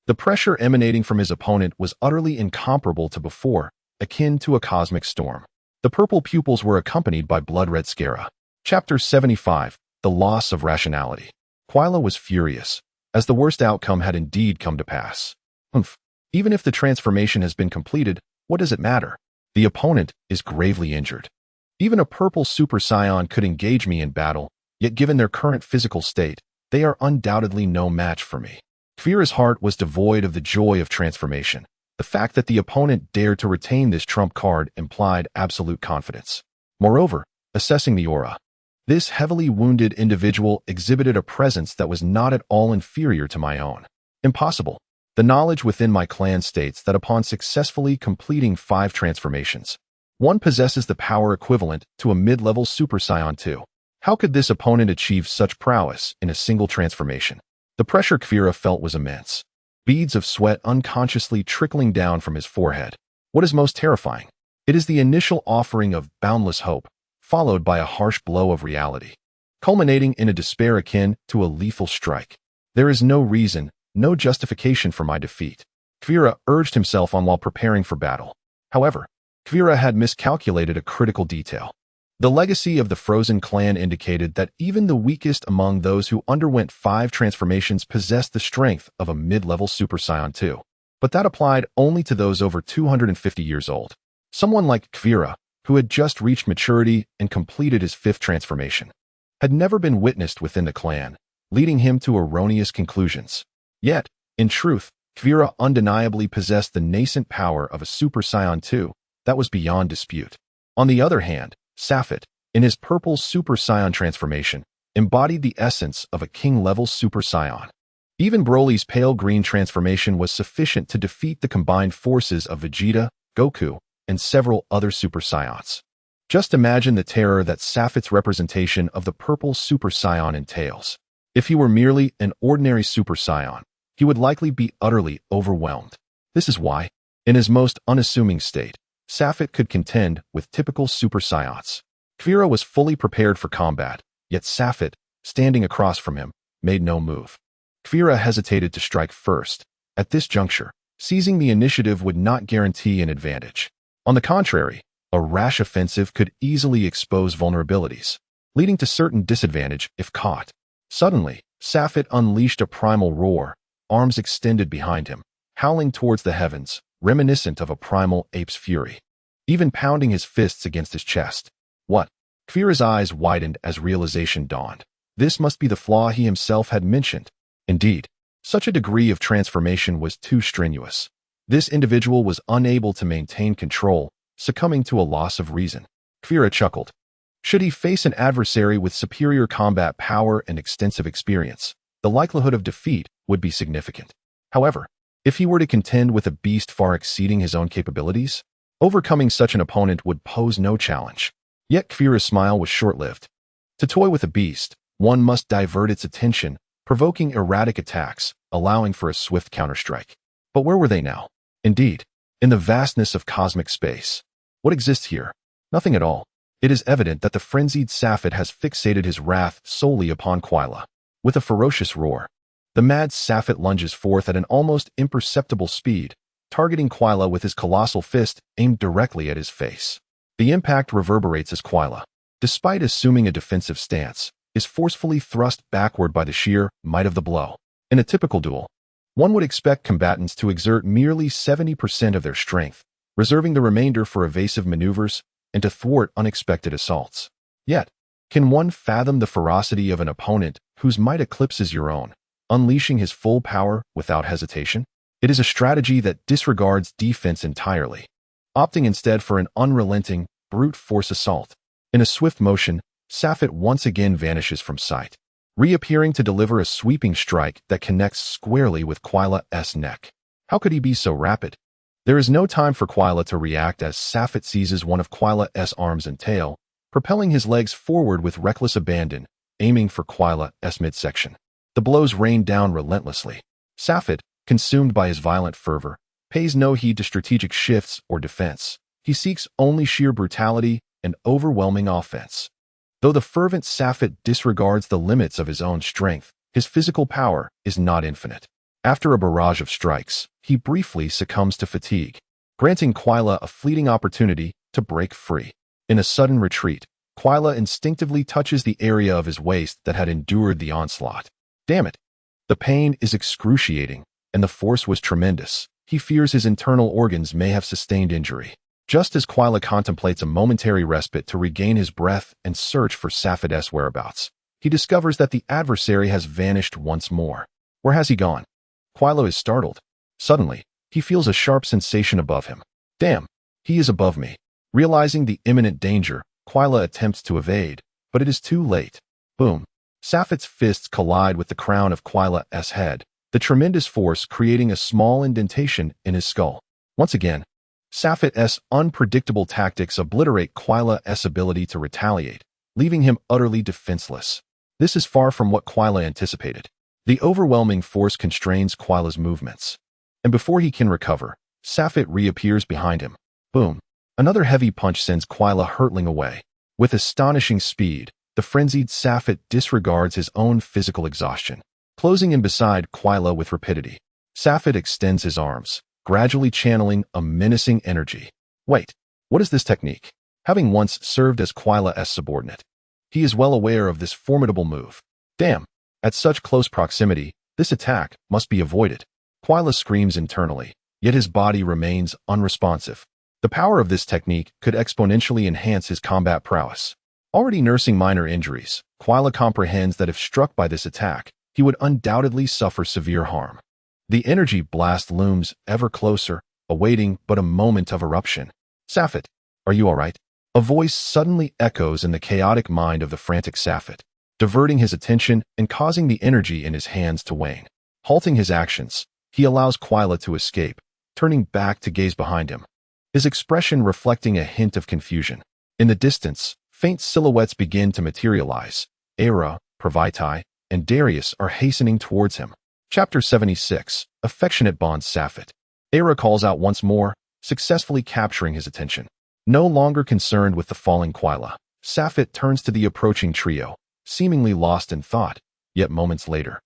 The pressure emanating from his opponent was utterly incomparable to before, akin to a cosmic storm. The purple pupils were accompanied by blood-red sclera. Chapter 75, The Loss of Rationality. Quila was furious, as the worst outcome had indeed come to pass. Even if the transformation has been completed, what does it matter? The opponent is gravely injured. Even a purple Super Saiyan could engage me in battle, yet given their current physical state, they are undoubtedly no match for me. Kfira's heart was devoid of the joy of transformation. The fact that the opponent dared to retain this trump card implied absolute confidence. Moreover, assessing the aura, this heavily wounded individual exhibited a presence that was not at all inferior to my own. Impossible. The knowledge within my clan states that upon successfully completing 5 transformations, one possesses the power equivalent to a mid-level Super Saiyan 2. How could this opponent achieve such prowess in a single transformation? The pressure Kfira felt was immense. Beads of sweat unconsciously trickling down from his forehead. What is most terrifying? It is the initial offering of boundless hope, followed by a harsh blow of reality, culminating in a despair akin to a lethal strike. There is no reason, no justification for my defeat. Kfira urged himself on while preparing for battle. However, Kfira had miscalculated a critical detail. The legacy of the Frozen clan indicated that even the weakest among those who underwent 5 transformations possessed the strength of a mid-level Super Saiyan 2. But that applied only to those over 250 years old. Someone like Kfira, who had just reached maturity and completed his 5th transformation, had never been witnessed within the clan, leading him to erroneous conclusions. Yet, in truth, Kfira undeniably possessed the nascent power of a Super Saiyan 2 that was beyond dispute. On the other hand, Sapphire, in his purple Super Saiyan transformation, embodied the essence of a king-level Super Saiyan. Even Broly's pale green transformation was sufficient to defeat the combined forces of Vegeta, Goku, and several other Super Saiyans. Just imagine the terror that Sapphire's representation of the purple Super Saiyan entails. If he were merely an ordinary Super Saiyan, he would likely be utterly overwhelmed. This is why, in his most unassuming state, Sapphire could contend with typical Super Saiyans. Kfira was fully prepared for combat, yet Sapphire, standing across from him, made no move. Kfira hesitated to strike first. At this juncture, seizing the initiative would not guarantee an advantage. On the contrary, a rash offensive could easily expose vulnerabilities, leading to certain disadvantage if caught. Suddenly, Sapphire unleashed a primal roar, arms extended behind him, howling towards the heavens, reminiscent of a primal ape's fury, even pounding his fists against his chest. What? Kfira's eyes widened as realization dawned. This must be the flaw he himself had mentioned. Indeed, such a degree of transformation was too strenuous. This individual was unable to maintain control, succumbing to a loss of reason. Kfira chuckled. Should he face an adversary with superior combat power and extensive experience, the likelihood of defeat would be significant. However, if he were to contend with a beast far exceeding his own capabilities, overcoming such an opponent would pose no challenge. Yet Kfira's smile was short-lived. To toy with a beast, one must divert its attention, provoking erratic attacks, allowing for a swift counterstrike. But where were they now? Indeed, in the vastness of cosmic space. What exists here? Nothing at all. It is evident that the frenzied Sapphire has fixated his wrath solely upon Quila. With a ferocious roar, the mad Sapphire lunges forth at an almost imperceptible speed, targeting Quila with his colossal fist aimed directly at his face. The impact reverberates as Quila, despite assuming a defensive stance, is forcefully thrust backward by the sheer might of the blow. In a typical duel, one would expect combatants to exert merely 70% of their strength, reserving the remainder for evasive maneuvers and to thwart unexpected assaults. Yet, can one fathom the ferocity of an opponent whose might eclipses your own, unleashing his full power without hesitation? It is a strategy that disregards defense entirely, opting instead for an unrelenting, brute force assault. In a swift motion, Sapphire once again vanishes from sight. reappearing to deliver a sweeping strike that connects squarely with Quaila's neck. How could he be so rapid? There is no time for Quaila to react as Safet seizes one of Quaila's arms and tail, propelling his legs forward with reckless abandon, aiming for Quaila's midsection. The blows rain down relentlessly. Safet, consumed by his violent fervor, pays no heed to strategic shifts or defense. He seeks only sheer brutality and overwhelming offense. Though the fervent Safet disregards the limits of his own strength, his physical power is not infinite. After a barrage of strikes, he briefly succumbs to fatigue, granting Quaila a fleeting opportunity to break free. In a sudden retreat, Quaila instinctively touches the area of his waist that had endured the onslaught. Damn it! The pain is excruciating, and the force was tremendous. He fears his internal organs may have sustained injury. Just as Quaila contemplates a momentary respite to regain his breath and search for Safet's whereabouts, he discovers that the adversary has vanished once more. Where has he gone? Quaila is startled. Suddenly, he feels a sharp sensation above him. Damn, he is above me. Realizing the imminent danger, Quaila attempts to evade, but it is too late. Boom. Safet's fists collide with the crown of Quaila's head, the tremendous force creating a small indentation in his skull. Once again, Safet's unpredictable tactics obliterate Quaila's ability to retaliate, leaving him utterly defenseless. This is far from what Quaila anticipated. The overwhelming force constrains Quaila's movements, and before he can recover, Safet reappears behind him. Boom. Another heavy punch sends Quaila hurtling away. With astonishing speed, the frenzied Safet disregards his own physical exhaustion, closing in beside Quaila with rapidity. Safet extends his arms, gradually channeling a menacing energy. Wait, what is this technique? Having once served as Quaila's subordinate, he is well aware of this formidable move. Damn, at such close proximity, this attack must be avoided. Quaila screams internally, yet his body remains unresponsive. The power of this technique could exponentially enhance his combat prowess. Already nursing minor injuries, Quaila comprehends that if struck by this attack, he would undoubtedly suffer severe harm. The energy blast looms ever closer, awaiting but a moment of eruption. Safet, are you all right? A voice suddenly echoes in the chaotic mind of the frantic Safet, diverting his attention and causing the energy in his hands to wane. Halting his actions, he allows Quaila to escape, turning back to gaze behind him, his expression reflecting a hint of confusion. In the distance, faint silhouettes begin to materialize. Era, Pravaitai, and Darius are hastening towards him. Chapter 76, Affectionate Bond Safet. Era calls out once more, successfully capturing his attention. No longer concerned with the falling Quaila, Safet turns to the approaching trio, seemingly lost in thought, yet moments later.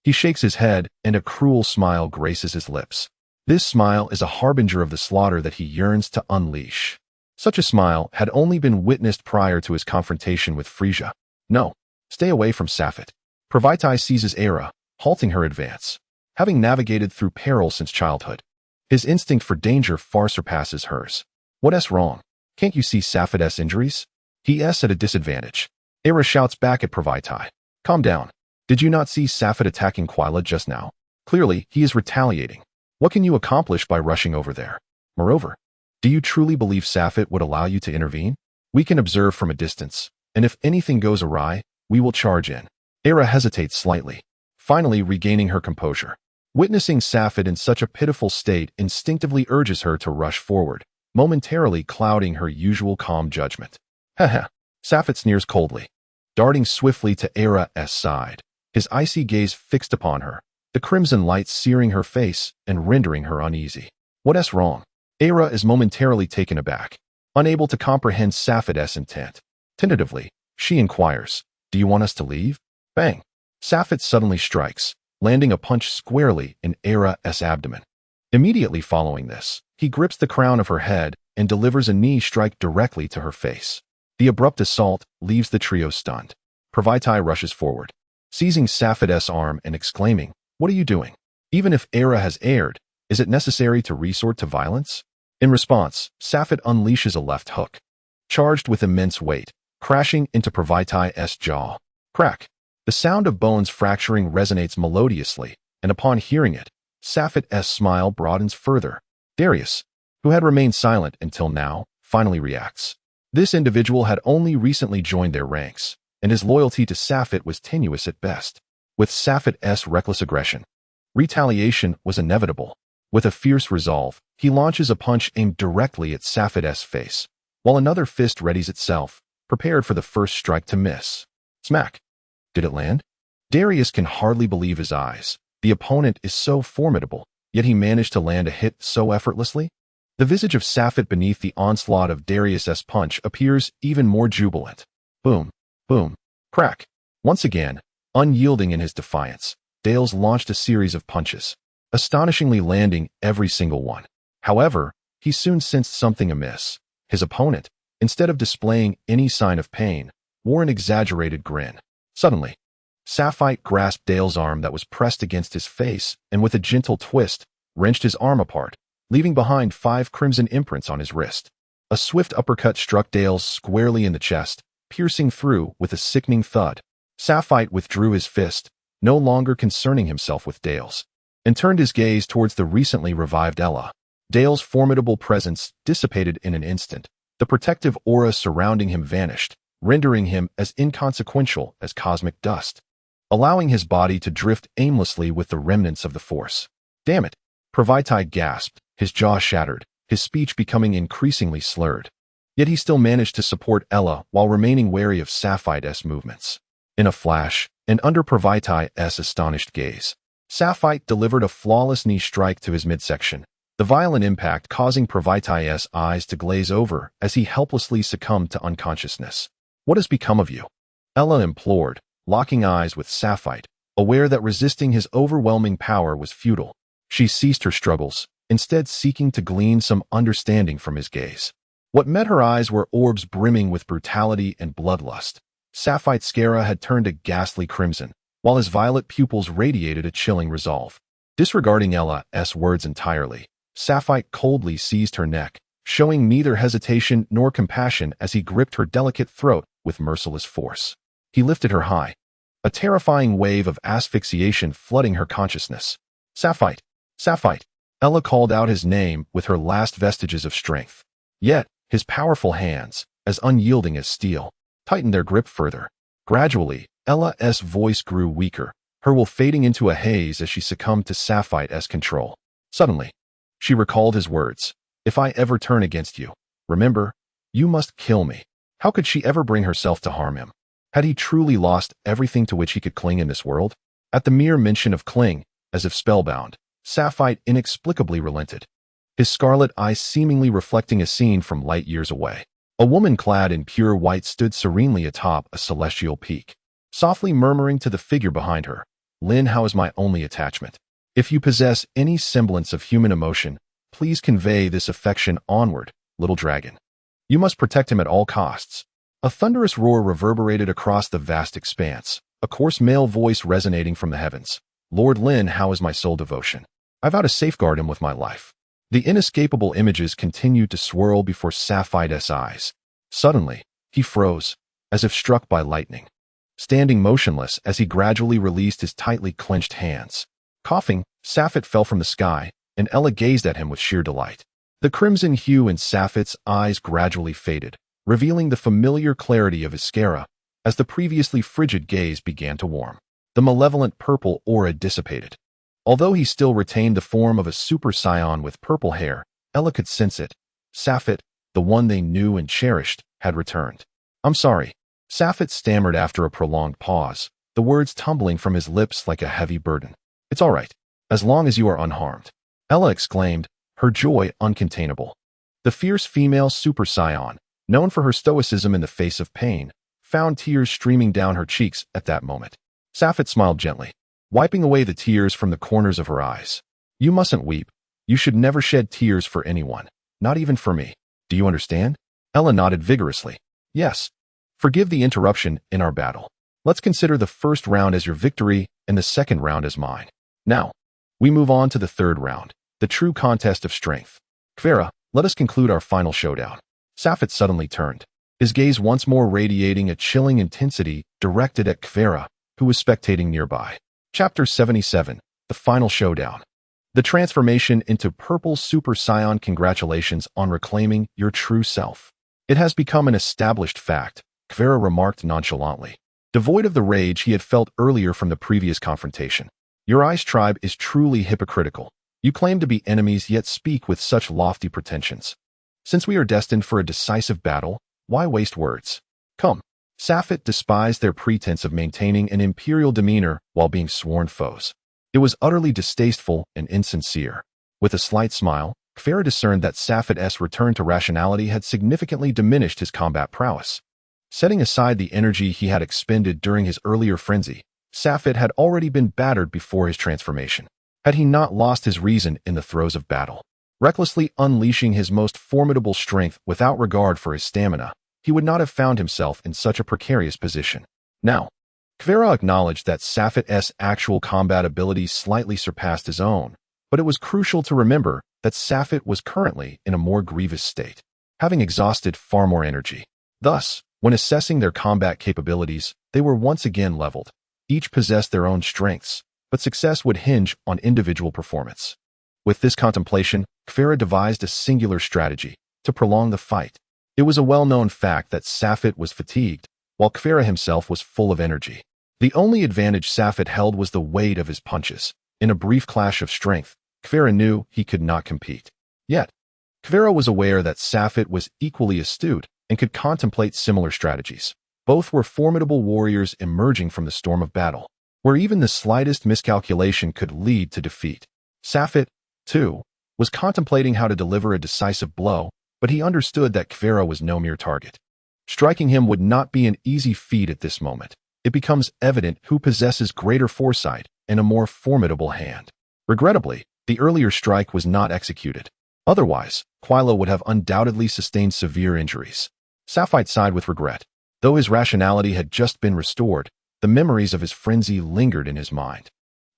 He shakes his head, and a cruel smile graces his lips. This smile is a harbinger of the slaughter that he yearns to unleash. Such a smile had only been witnessed prior to his confrontation with Frieza. No, stay away from Safet. Pravaitai seizes Era, halting her advance. Having navigated through peril since childhood, his instinct for danger far surpasses hers. What's wrong? Can't you see Safet's injuries? He's at a disadvantage. Era shouts back at Pravaitai. Calm down. Did you not see Safet attacking Quaila just now? Clearly, he is retaliating. What can you accomplish by rushing over there? Moreover, do you truly believe Safet would allow you to intervene? We can observe from a distance, and if anything goes awry, we will charge in. Era hesitates slightly, finally regaining her composure. Witnessing Safet in such a pitiful state instinctively urges her to rush forward, momentarily clouding her usual calm judgment. Haha, Safet sneers coldly, darting swiftly to Era's side, his icy gaze fixed upon her, the crimson light searing her face and rendering her uneasy. What's wrong? Era is momentarily taken aback, unable to comprehend Safet's intent. Tentatively, she inquires, do you want us to leave? Bang! Safet suddenly strikes, landing a punch squarely in Era's abdomen. Immediately following this, he grips the crown of her head and delivers a knee strike directly to her face. The abrupt assault leaves the trio stunned. Pravaitai rushes forward, seizing Safet's arm and exclaiming, what are you doing? Even if Era has erred, is it necessary to resort to violence? In response, Safet unleashes a left hook, charged with immense weight, crashing into Pravaitai's jaw. Crack! The sound of bones fracturing resonates melodiously, and upon hearing it, Safet's smile broadens further. Darius, who had remained silent until now, finally reacts. This individual had only recently joined their ranks, and his loyalty to Safit was tenuous at best. With Safit's reckless aggression, retaliation was inevitable. With a fierce resolve, he launches a punch aimed directly at Safit's face, while another fist readies itself, prepared for the first strike to miss. Smack! Did it land? Darius can hardly believe his eyes. The opponent is so formidable, yet he managed to land a hit so effortlessly. The visage of Safit beneath the onslaught of Darius's punch appears even more jubilant. Boom, boom, crack. Once again, unyielding in his defiance, Dales launched a series of punches, astonishingly landing every single one. However, he soon sensed something amiss. His opponent, instead of displaying any sign of pain, wore an exaggerated grin. Suddenly, Safite grasped Dale's arm that was pressed against his face and with a gentle twist, wrenched his arm apart, leaving behind 5 crimson imprints on his wrist. A swift uppercut struck Dales squarely in the chest, piercing through with a sickening thud. Safite withdrew his fist, no longer concerning himself with Dales, and turned his gaze towards the recently revived Ella. Dale's formidable presence dissipated in an instant. The protective aura surrounding him vanished, rendering him as inconsequential as cosmic dust, allowing his body to drift aimlessly with the remnants of the force. Damn it! Pravaitai gasped, his jaw shattered, his speech becoming increasingly slurred. Yet he still managed to support Ella while remaining wary of Safite's movements. In a flash, and under Pravaitai's astonished gaze, Safite delivered a flawless knee strike to his midsection, the violent impact causing Pravaitai's eyes to glaze over as he helplessly succumbed to unconsciousness. What has become of you? Ella implored, locking eyes with Safite, aware that resisting his overwhelming power was futile. She ceased her struggles, instead seeking to glean some understanding from his gaze. What met her eyes were orbs brimming with brutality and bloodlust. Safite's scara had turned a ghastly crimson, while his violet pupils radiated a chilling resolve. Disregarding Ella's words entirely, Safite coldly seized her neck, showing neither hesitation nor compassion as he gripped her delicate throat with merciless force. He lifted her high, a terrifying wave of asphyxiation flooding her consciousness. Safite! Safite! Ella called out his name with her last vestiges of strength. Yet, his powerful hands, as unyielding as steel, tightened their grip further. Gradually, Ella's voice grew weaker, her will fading into a haze as she succumbed to Safite's control. Suddenly, she recalled his words. If I ever turn against you, remember, you must kill me. How could she ever bring herself to harm him? Had he truly lost everything to which he could cling in this world? At the mere mention of cling, as if spellbound, Safite inexplicably relented, his scarlet eyes seemingly reflecting a scene from light years away. A woman clad in pure white stood serenely atop a celestial peak, softly murmuring to the figure behind her, Lin Hao is my only attachment. If you possess any semblance of human emotion, please convey this affection onward, little dragon. You must protect him at all costs. A thunderous roar reverberated across the vast expanse, a coarse male voice resonating from the heavens. Lord Lin Hao is my sole devotion. I vow to safeguard him with my life. The inescapable images continued to swirl before Safite's eyes. Suddenly, he froze, as if struck by lightning, standing motionless as he gradually released his tightly clenched hands. Coughing, Safite fell from the sky, and Ella gazed at him with sheer delight. The crimson hue in Safite's eyes gradually faded, revealing the familiar clarity of his scara, as the previously frigid gaze began to warm. The malevolent purple aura dissipated. Although he still retained the form of a super scion with purple hair, Ella could sense it. Safite, the one they knew and cherished, had returned. I'm sorry. Safite stammered after a prolonged pause, the words tumbling from his lips like a heavy burden. It's all right, as long as you are unharmed. Ella exclaimed, her joy uncontainable. The fierce female super scion, known for her stoicism in the face of pain, found tears streaming down her cheeks at that moment. Safite smiled gently, wiping away the tears from the corners of her eyes. You mustn't weep. You should never shed tears for anyone, not even for me. Do you understand? Ella nodded vigorously. Yes. Forgive the interruption in our battle. Let's consider the first round as your victory and the second round as mine. Now, we move on to the third round, the true contest of strength. Kvera, let us conclude our final showdown. Safite suddenly turned, his gaze once more radiating a chilling intensity directed at Kvera, who was spectating nearby. Chapter 77, The Final Showdown. The transformation into Purple Super Scion. Congratulations on reclaiming your true self. It has become an established fact, Kvera remarked nonchalantly. devoid of the rage he had felt earlier from the previous confrontation. Your Ice tribe is truly hypocritical. You claim to be enemies yet speak with such lofty pretensions. Since we are destined for a decisive battle, why waste words? Come. Safat despised their pretense of maintaining an imperial demeanor while being sworn foes. It was utterly distasteful and insincere. With a slight smile, Kfera discerned that Safat's return to rationality had significantly diminished his combat prowess. Setting aside the energy he had expended during his earlier frenzy, Safat had already been battered before his transformation. Had he not lost his reason in the throes of battle, recklessly unleashing his most formidable strength without regard for his stamina, he would not have found himself in such a precarious position. Now, Kfera acknowledged that Safat's actual combat abilities slightly surpassed his own, but it was crucial to remember that Safat was currently in a more grievous state, having exhausted far more energy. Thus, when assessing their combat capabilities, they were once again leveled. Each possessed their own strengths, but success would hinge on individual performance. With this contemplation, Kfera devised a singular strategy to prolong the fight. It was a well-known fact that Safat was fatigued, while Kfera himself was full of energy. The only advantage Safat held was the weight of his punches. In a brief clash of strength, Kfera knew he could not compete. Yet, Kfera was aware that Safat was equally astute and could contemplate similar strategies. Both were formidable warriors emerging from the storm of battle, where even the slightest miscalculation could lead to defeat. Safat, too, was contemplating how to deliver a decisive blow, but he understood that Kfera was no mere target. Striking him would not be an easy feat at this moment. It becomes evident who possesses greater foresight and a more formidable hand. Regrettably, the earlier strike was not executed. Otherwise, Quilo would have undoubtedly sustained severe injuries. Safite sighed with regret. Though his rationality had just been restored, the memories of his frenzy lingered in his mind.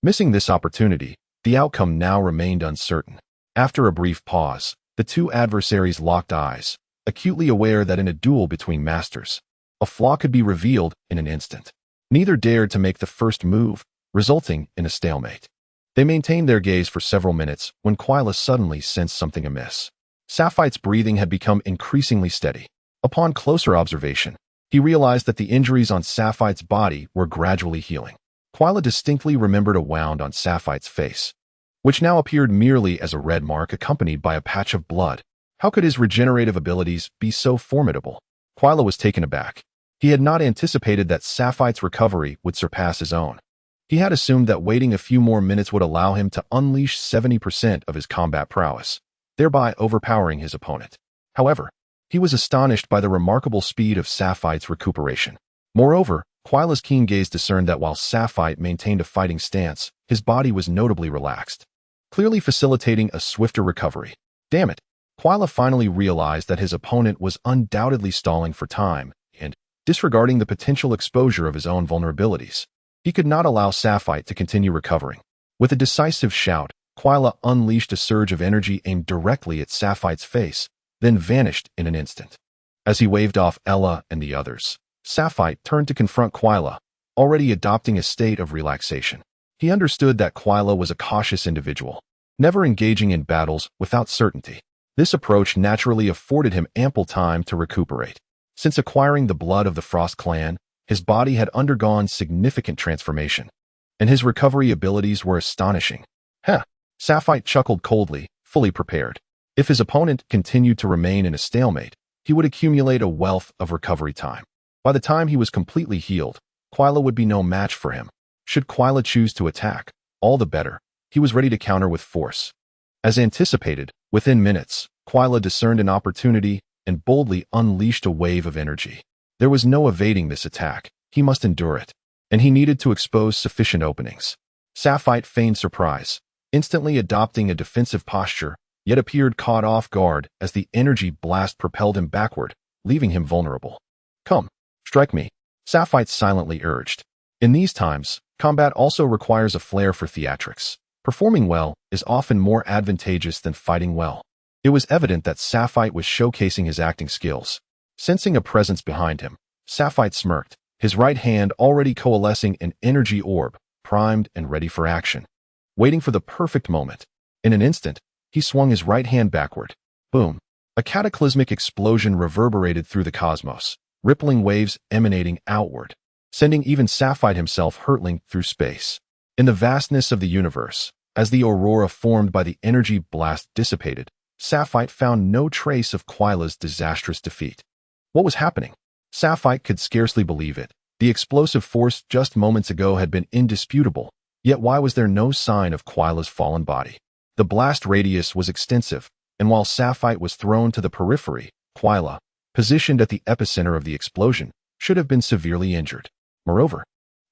Missing this opportunity, the outcome now remained uncertain. After a brief pause, the two adversaries locked eyes, acutely aware that in a duel between masters, a flaw could be revealed in an instant. Neither dared to make the first move, resulting in a stalemate. They maintained their gaze for several minutes when Quila suddenly sensed something amiss. Safite's breathing had become increasingly steady. Upon closer observation, he realized that the injuries on Safite's body were gradually healing. Quila distinctly remembered a wound on Safite's face, which now appeared merely as a red mark accompanied by a patch of blood. How could his regenerative abilities be so formidable? Quila was taken aback. He had not anticipated that Safite's recovery would surpass his own. He had assumed that waiting a few more minutes would allow him to unleash 70% of his combat prowess, thereby overpowering his opponent. However, he was astonished by the remarkable speed of Safite's recuperation. Moreover, Quila's keen gaze discerned that while Safite maintained a fighting stance, his body was notably relaxed, clearly facilitating a swifter recovery. Damn it! Quila finally realized that his opponent was undoubtedly stalling for time and disregarding the potential exposure of his own vulnerabilities. He could not allow Safite to continue recovering. With a decisive shout, Quila unleashed a surge of energy aimed directly at Safite's face, then vanished in an instant. As he waved off Ella and the others, Safite turned to confront Quila, already adopting a state of relaxation. He understood that Quila was a cautious individual, never engaging in battles without certainty. This approach naturally afforded him ample time to recuperate. Since acquiring the blood of the Frost clan, his body had undergone significant transformation, and his recovery abilities were astonishing. Safite chuckled coldly, fully prepared. If his opponent continued to remain in a stalemate, he would accumulate a wealth of recovery time. By the time he was completely healed, Quila would be no match for him. Should Quila choose to attack, all the better. He was ready to counter with force. As anticipated, within minutes, Quila discerned an opportunity and boldly unleashed a wave of energy. There was no evading this attack. He must endure it, and he needed to expose sufficient openings. Safite feigned surprise, instantly adopting a defensive posture, yet appeared caught off guard as the energy blast propelled him backward, leaving him vulnerable. Come, strike me, Safite silently urged. In these times, combat also requires a flair for theatrics. Performing well is often more advantageous than fighting well. It was evident that Safite was showcasing his acting skills. Sensing a presence behind him, Safite smirked, his right hand already coalescing an energy orb, primed and ready for action. Waiting for the perfect moment. In an instant, he swung his right hand backward. Boom! A cataclysmic explosion reverberated through the cosmos, rippling waves emanating outward. sending even Sapphire himself hurtling through space. In the vastness of the universe, as the aurora formed by the energy blast dissipated, Sapphire found no trace of Quila's disastrous defeat. What was happening? Sapphire could scarcely believe it. The explosive force just moments ago had been indisputable, yet why was there no sign of Quila's fallen body? The blast radius was extensive, and while Sapphire was thrown to the periphery, Quila, positioned at the epicenter of the explosion, should have been severely injured. Moreover,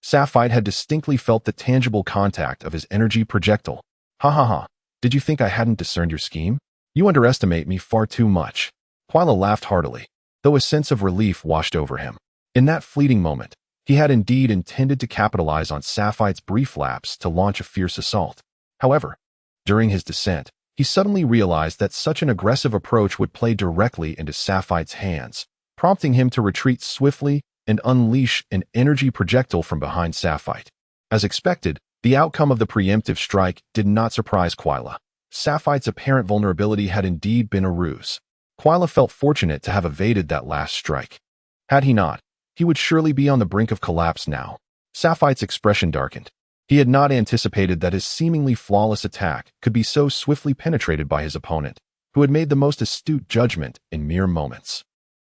Sapphire had distinctly felt the tangible contact of his energy projectile. Ha ha ha, did you think I hadn't discerned your scheme? You underestimate me far too much. Quila laughed heartily, though a sense of relief washed over him. In that fleeting moment, he had indeed intended to capitalize on Sapphire's brief lapse to launch a fierce assault. However, during his descent, he suddenly realized that such an aggressive approach would play directly into Sapphire's hands, prompting him to retreat swiftly and unleash an energy projectile from behind Sapphire. As expected, the outcome of the preemptive strike did not surprise Quila. Sapphire's apparent vulnerability had indeed been a ruse. Quila felt fortunate to have evaded that last strike. Had he not, he would surely be on the brink of collapse now. Sapphire's expression darkened. He had not anticipated that his seemingly flawless attack could be so swiftly penetrated by his opponent, who had made the most astute judgment in mere moments.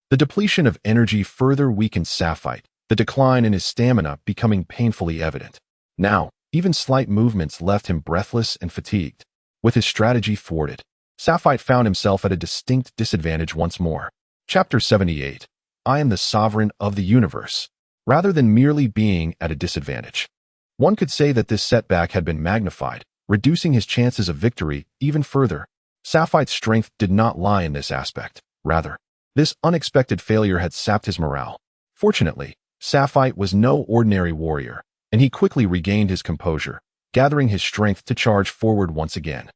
The depletion of energy further weakened Sapphire, the decline in his stamina becoming painfully evident. Now, even slight movements left him breathless and fatigued. With his strategy thwarted, Sapphire found himself at a distinct disadvantage once more. Chapter 78. I am the sovereign of the universe. Rather than merely being at a disadvantage, one could say that this setback had been magnified, reducing his chances of victory even further. Sapphire's strength did not lie in this aspect. Rather, this unexpected failure had sapped his morale. Fortunately, Sapphire was no ordinary warrior, and he quickly regained his composure, gathering his strength to charge forward once again.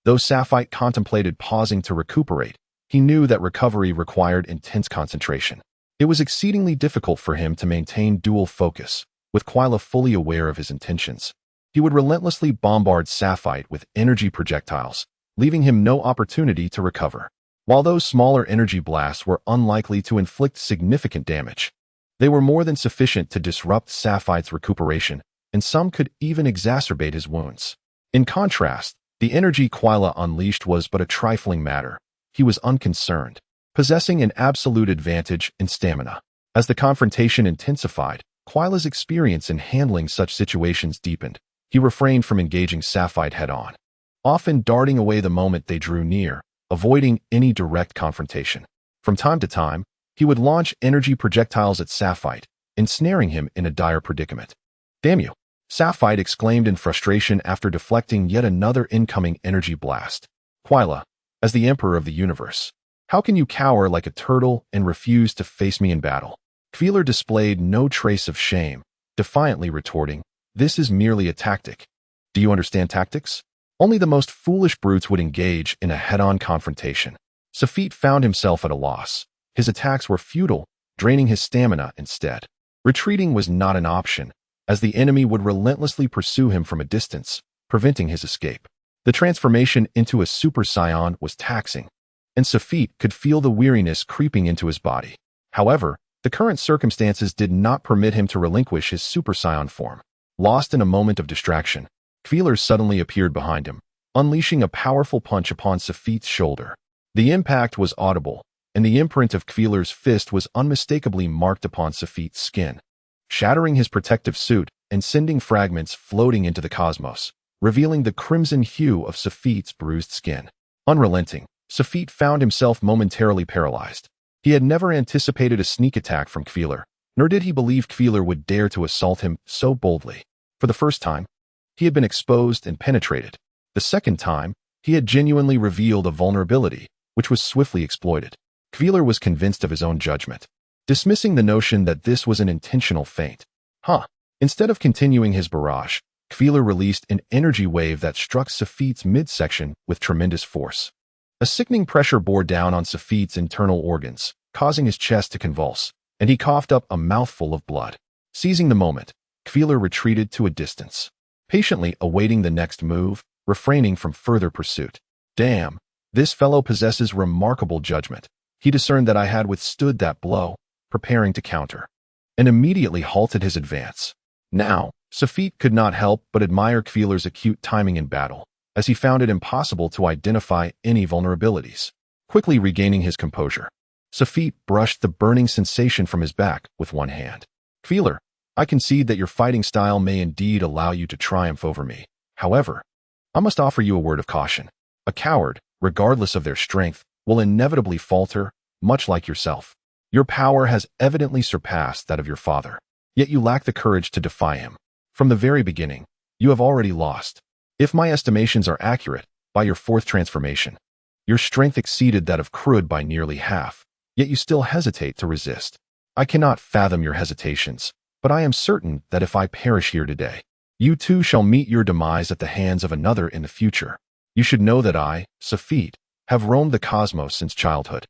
Though Sapphire contemplated pausing to recuperate, he knew that recovery required intense concentration. It was exceedingly difficult for him to maintain dual focus, with Quila fully aware of his intentions. He would relentlessly bombard Sapphire with energy projectiles, leaving him no opportunity to recover. While those smaller energy blasts were unlikely to inflict significant damage, they were more than sufficient to disrupt Sapphire's recuperation, and some could even exacerbate his wounds. In contrast, the energy Quila unleashed was but a trifling matter. He was unconcerned, possessing an absolute advantage in stamina. As the confrontation intensified, Quila's experience in handling such situations deepened. He refrained from engaging Sapphire head-on, often darting away the moment they drew near, avoiding any direct confrontation. From time to time, he would launch energy projectiles at Sapphire, ensnaring him in a dire predicament. "Damn you!" Sapphire exclaimed in frustration after deflecting yet another incoming energy blast. "Quila, as the Emperor of the Universe, how can you cower like a turtle and refuse to face me in battle?" Quila displayed no trace of shame, defiantly retorting, "This is merely a tactic. Do you understand tactics? Only the most foolish brutes would engage in a head-on confrontation." Sapphire found himself at a loss. His attacks were futile, draining his stamina instead. Retreating was not an option, as the enemy would relentlessly pursue him from a distance, preventing his escape. The transformation into a Super Saiyan was taxing, and Sapphire could feel the weariness creeping into his body. However, the current circumstances did not permit him to relinquish his Super Saiyan form. Lost in a moment of distraction, Quila suddenly appeared behind him, unleashing a powerful punch upon Sapphire's shoulder. The impact was audible, and the imprint of Quila's fist was unmistakably marked upon Sapphire's skin, shattering his protective suit and sending fragments floating into the cosmos, revealing the crimson hue of Sapphire's bruised skin. Unrelenting, Sapphire found himself momentarily paralyzed. He had never anticipated a sneak attack from Quila, nor did he believe Quila would dare to assault him so boldly. For the first time, he had been exposed and penetrated. The second time, he had genuinely revealed a vulnerability, which was swiftly exploited. Quila was convinced of his own judgment, dismissing the notion that this was an intentional feint. Instead of continuing his barrage, Quila released an energy wave that struck Sapphire's midsection with tremendous force. A sickening pressure bore down on Sapphire's internal organs, causing his chest to convulse, and he coughed up a mouthful of blood. Seizing the moment, Quila retreated to a distance, patiently awaiting the next move, refraining from further pursuit. "Damn, this fellow possesses remarkable judgment. He discerned that I had withstood that blow, preparing to counter." and immediately halted his advance. Now, Safit could not help but admire Kveler's acute timing in battle, as he found it impossible to identify any vulnerabilities. Quickly regaining his composure, Safit brushed the burning sensation from his back with one hand. Kveler, I concede that your fighting style may indeed allow you to triumph over me. However, I must offer you a word of caution. A coward, regardless of their strength, will inevitably falter, much like yourself. Your power has evidently surpassed that of your father, yet you lack the courage to defy him. From the very beginning, you have already lost. If my estimations are accurate, by your fourth transformation, your strength exceeded that of Krud by nearly half, yet you still hesitate to resist. I cannot fathom your hesitations, but I am certain that if I perish here today, you too shall meet your demise at the hands of another in the future. You should know that I, Safit, have roamed the cosmos since childhood,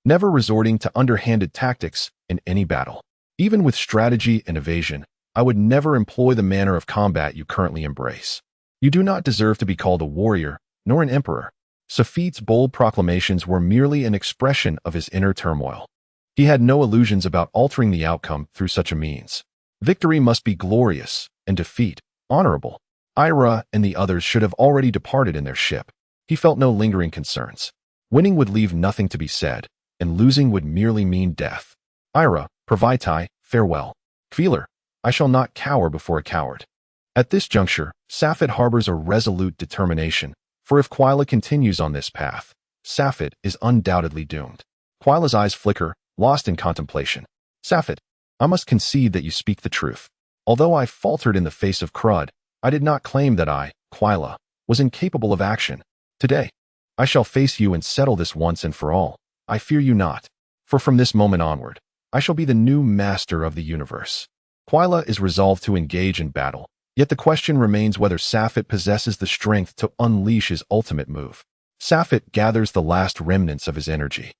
never resorting to underhanded tactics in any battle. Even with strategy and evasion, I would never employ the manner of combat you currently embrace. You do not deserve to be called a warrior, nor an emperor. Safit's bold proclamations were merely an expression of his inner turmoil. He had no illusions about altering the outcome through such a means. Victory must be glorious, and defeat honorable. Ira and the others should have already departed in their ship. He felt no lingering concerns. Winning would leave nothing to be said, and losing would merely mean death. Ira, Pravaitai, farewell. Kveler, I shall not cower before a coward. At this juncture, Safit harbors a resolute determination, for if Quila continues on this path, Safit is undoubtedly doomed. Quila's eyes flicker, lost in contemplation. Safit, I must concede that you speak the truth. Although I faltered in the face of Krud, I did not claim that I, Quila, was incapable of action. Today, I shall face you and settle this once and for all. I fear you not, for from this moment onward, I shall be the new master of the universe. Quila is resolved to engage in battle, yet the question remains whether Safit possesses the strength to unleash his ultimate move. Safit gathers the last remnants of his energy,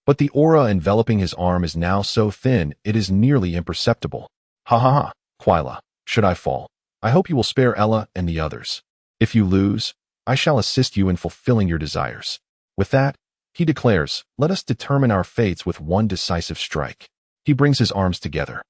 but the aura enveloping his arm is now so thin it is nearly imperceptible. Ha ha ha, Quila, should I fall, I hope you will spare Ella and the others. If you lose, I shall assist you in fulfilling your desires. With that, he declares, let us determine our fates with one decisive strike. He brings his arms together,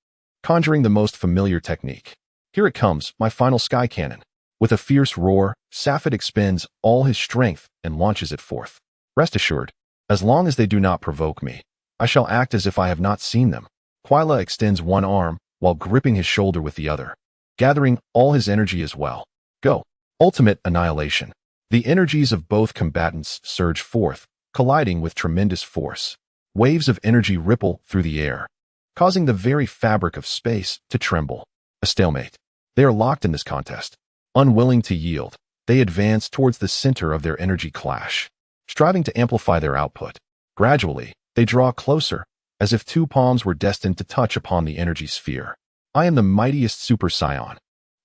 conjuring the most familiar technique. Here it comes, my final sky cannon. With a fierce roar, Safit expends all his strength and launches it forth. Rest assured, as long as they do not provoke me, I shall act as if I have not seen them. Quila extends one arm, while gripping his shoulder with the other, gathering all his energy as well. Go. Ultimate annihilation. The energies of both combatants surge forth, colliding with tremendous force. Waves of energy ripple through the air, causing the very fabric of space to tremble. A stalemate. They are locked in this contest. Unwilling to yield, they advance towards the center of their energy clash, striving to amplify their output. Gradually, they draw closer, as if two palms were destined to touch upon the energy sphere. I am the mightiest Super Scion.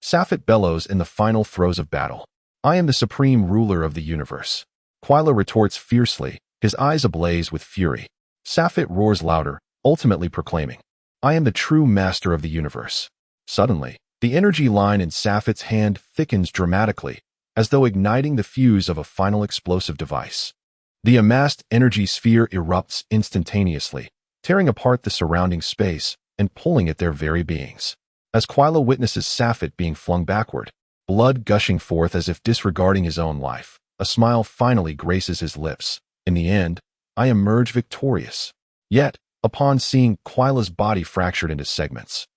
Safit bellows in the final throes of battle. I am the supreme ruler of the universe. Quila retorts fiercely, his eyes ablaze with fury. Safit roars louder, ultimately proclaiming, I am the true master of the universe. Suddenly, the energy line in Safit's hand thickens dramatically, as though igniting the fuse of a final explosive device. The amassed energy sphere erupts instantaneously, tearing apart the surrounding space and pulling at their very beings. As Quila witnesses Safit being flung backward, blood gushing forth as if disregarding his own life, a smile finally graces his lips. In the end, I emerge victorious. Yet, upon seeing Quila's body fractured into segments,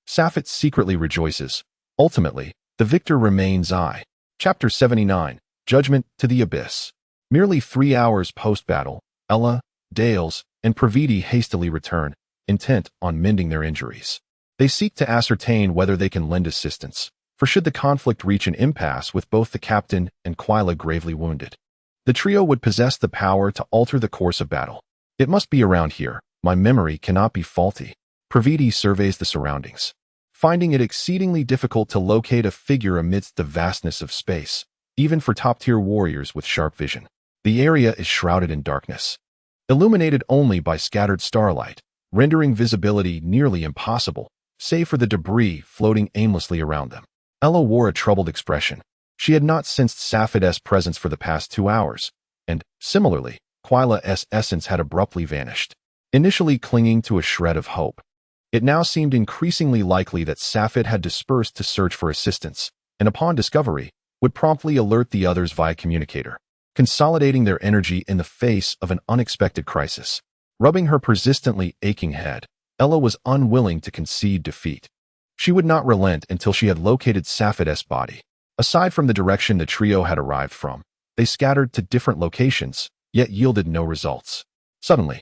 Safit secretly rejoices. Ultimately, the victor remains I. Chapter 79, Judgment to the Abyss. Merely 3 hours post-battle, Ella, Dales, and Praviti hastily return, intent on mending their injuries. They seek to ascertain whether they can lend assistance, for should the conflict reach an impasse with both the captain and Quila gravely wounded, the trio would possess the power to alter the course of battle. It must be around here. My memory cannot be faulty. Praviti surveys the surroundings, finding it exceedingly difficult to locate a figure amidst the vastness of space, even for top-tier warriors with sharp vision. The area is shrouded in darkness, illuminated only by scattered starlight, rendering visibility nearly impossible, save for the debris floating aimlessly around them. Ella wore a troubled expression. She had not sensed Safit's presence for the past 2 hours, and, similarly, Quila's essence had abruptly vanished. Initially clinging to a shred of hope, It now seemed increasingly likely that Safit had dispersed to search for assistance, and upon discovery, would promptly alert the others via communicator, consolidating their energy in the face of an unexpected crisis. Rubbing her persistently aching head, Ella was unwilling to concede defeat. She would not relent until she had located Safit's body. Aside from the direction the trio had arrived from, they scattered to different locations, yet yielded no results. Suddenly,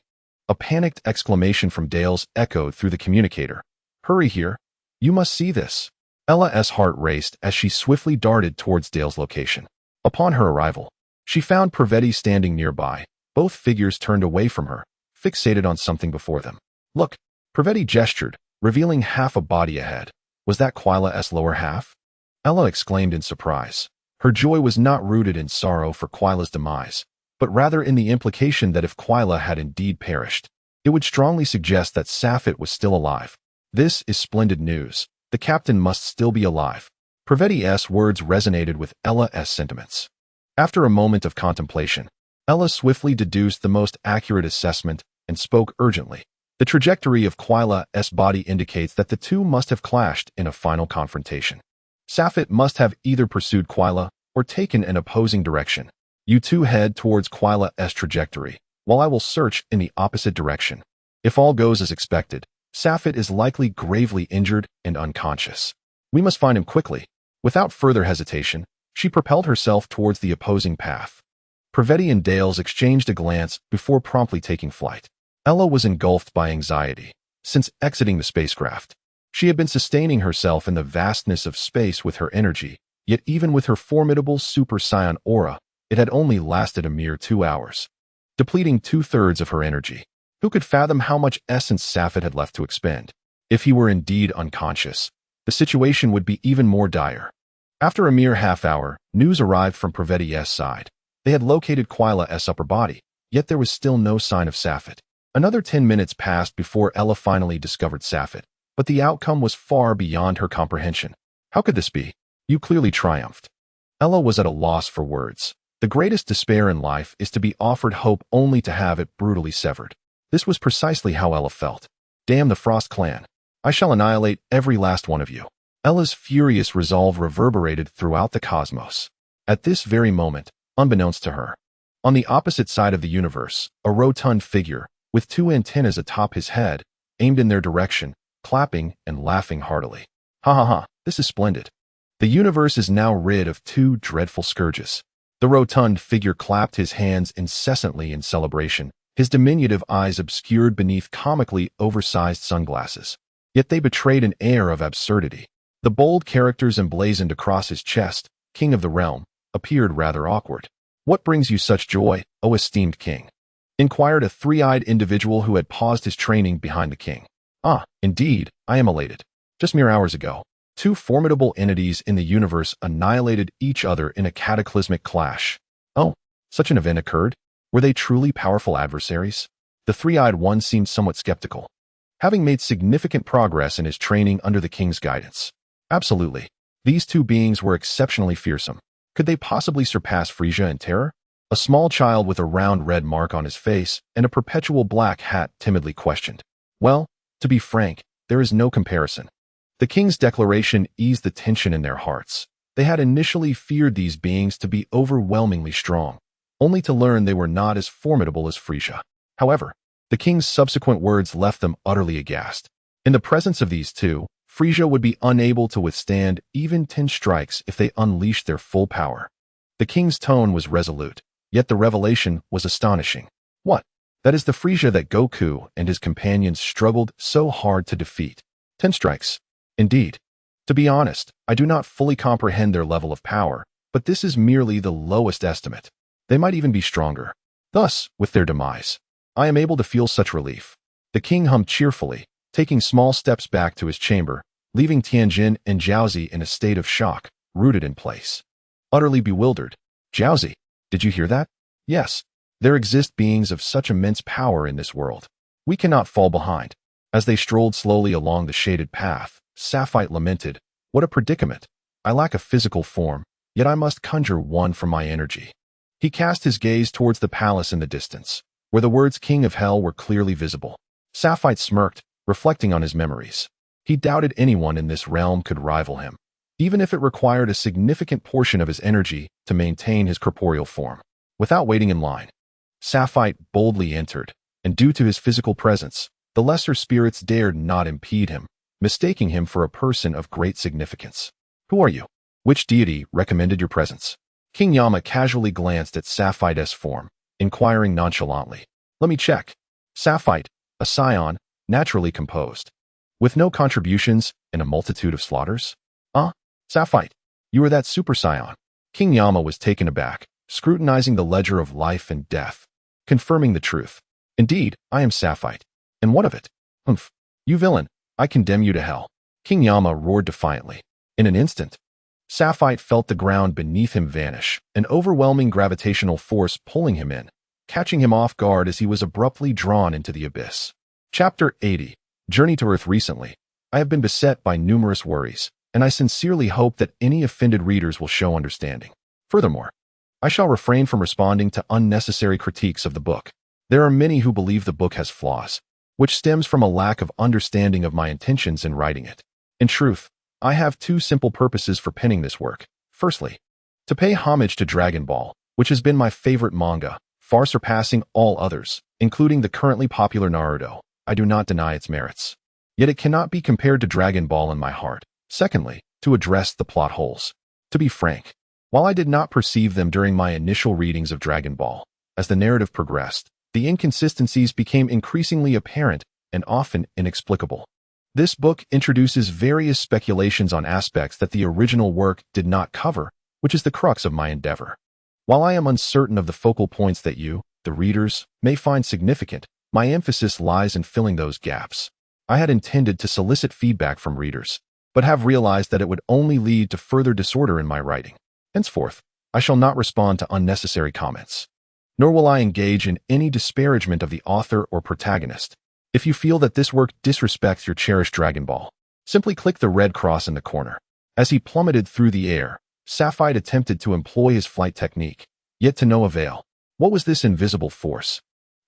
a panicked exclamation from Dales echoed through the communicator. "Hurry here! You must see this!" Ella's heart raced as she swiftly darted towards Dale's location. Upon her arrival, she found Praveti standing nearby, both figures turned away from her, fixated on something before them. "Look!" Praveti gestured, revealing half a body ahead. Was that Quila's lower half? Ella exclaimed in surprise. Her joy was not rooted in sorrow for Quila's demise, but rather in the implication that if Quila had indeed perished, it would strongly suggest that Safit was still alive. "This is splendid news. The captain must still be alive." Praveti's words resonated with Ella's sentiments. After a moment of contemplation, Ella swiftly deduced the most accurate assessment and spoke urgently. "The trajectory of Quila's body indicates that the two must have clashed in a final confrontation. Safit must have either pursued Quila or taken an opposing direction. You two head towards Quila's trajectory, while I will search in the opposite direction. If all goes as expected, Safit is likely gravely injured and unconscious. We must find him quickly." Without further hesitation, she propelled herself towards the opposing path. Praveti and Dales exchanged a glance before promptly taking flight. Ella was engulfed by anxiety. Since exiting the spacecraft, she had been sustaining herself in the vastness of space with her energy, yet even with her formidable Super Saiyan aura, it had only lasted a mere 2 hours, depleting 2/3 of her energy. Who could fathom how much essence Safit had left to expend? If he were indeed unconscious, the situation would be even more dire. After a mere half hour, news arrived from Praveti's side. They had located Quila's upper body, yet there was still no sign of Safit. Another 10 minutes passed before Ella finally discovered Safit, but the outcome was far beyond her comprehension. How could this be? You clearly triumphed. Ella was at a loss for words. The greatest despair in life is to be offered hope only to have it brutally severed. This was precisely how Ella felt. Damn the Frost clan. I shall annihilate every last one of you. Ella's furious resolve reverberated throughout the cosmos. At this very moment, unbeknownst to her, on the opposite side of the universe, a rotund figure, with 2 antennas atop his head, aimed in their direction, clapping and laughing heartily. "Ha ha ha, this is splendid. The universe is now rid of 2 dreadful scourges." The rotund figure clapped his hands incessantly in celebration, his diminutive eyes obscured beneath comically oversized sunglasses. Yet they betrayed an air of absurdity. The bold characters emblazoned across his chest, "King of the Realm," appeared rather awkward. "What brings you such joy, O esteemed king?" inquired a 3-eyed individual who had paused his training behind the king. "Ah, indeed, I am elated. Just mere hours ago, 2 formidable entities in the universe annihilated each other in a cataclysmic clash." "Oh, such an event occurred? Were they truly powerful adversaries?" The 3-eyed one seemed somewhat skeptical, having made significant progress in his training under the king's guidance. "Absolutely. These 2 beings were exceptionally fearsome. Could they possibly surpass Frieza in terror?" A small child with a round red mark on his face and a perpetual black hat timidly questioned. "Well, to be frank, there is no comparison." The king's declaration eased the tension in their hearts. They had initially feared these beings to be overwhelmingly strong, only to learn they were not as formidable as Frieza. However, the king's subsequent words left them utterly aghast. In the presence of these 2, Frieza would be unable to withstand even 10 strikes if they unleashed their full power. The king's tone was resolute, yet the revelation was astonishing. "What? That is the Frieza that Goku and his companions struggled so hard to defeat. 10 strikes. Indeed. To be honest, I do not fully comprehend their level of power, but this is merely the lowest estimate. They might even be stronger. Thus, with their demise, I am able to feel such relief." The king hummed cheerfully, taking small steps back to his chamber, leaving Tianjin and Jiaozi in a state of shock, rooted in place. Utterly bewildered. "Jiaozi, did you hear that?" "Yes. There exist beings of such immense power in this world. We cannot fall behind." As they strolled slowly along the shaded path, Safite lamented, "What a predicament. I lack a physical form, yet I must conjure one from my energy." He cast his gaze towards the palace in the distance, where the words King of Hell were clearly visible. Safite smirked, reflecting on his memories. He doubted anyone in this realm could rival him, even if it required a significant portion of his energy to maintain his corporeal form. Without waiting in line, Sapphire boldly entered, and due to his physical presence, the lesser spirits dared not impede him, mistaking him for a person of great significance. Who are you? Which deity recommended your presence? King Yama casually glanced at Sapphire's form, inquiring nonchalantly. Let me check. Sapphire, a scion, naturally composed, with no contributions and a multitude of slaughters? Sapphire, you are that super scion. King Yama was taken aback, scrutinizing the ledger of life and death, confirming the truth. Indeed, I am Sapphire. And what of it? Humph. You villain, I condemn you to hell. King Yama roared defiantly. In an instant, Sapphire felt the ground beneath him vanish, an overwhelming gravitational force pulling him in, catching him off guard as he was abruptly drawn into the abyss. Chapter 80. Journey to Earth. Recently, I have been beset by numerous worries, and I sincerely hope that any offended readers will show understanding. Furthermore, I shall refrain from responding to unnecessary critiques of the book. There are many who believe the book has flaws, which stems from a lack of understanding of my intentions in writing it. In truth, I have two simple purposes for penning this work. Firstly, to pay homage to Dragon Ball, which has been my favorite manga, far surpassing all others, including the currently popular Naruto. I do not deny its merits, yet it cannot be compared to Dragon Ball in my heart. Secondly, to address the plot holes. To be frank, while I did not perceive them during my initial readings of Dragon Ball, as the narrative progressed, the inconsistencies became increasingly apparent and often inexplicable. This book introduces various speculations on aspects that the original work did not cover, which is the crux of my endeavor. While I am uncertain of the focal points that you, the readers, may find significant, my emphasis lies in filling those gaps. I had intended to solicit feedback from readers, but have realized that it would only lead to further disorder in my writing. Henceforth, I shall not respond to unnecessary comments, nor will I engage in any disparagement of the author or protagonist. If you feel that this work disrespects your cherished Dragon Ball, simply click the red cross in the corner. As he plummeted through the air, Sapphire attempted to employ his flight technique, yet to no avail. What was this invisible force?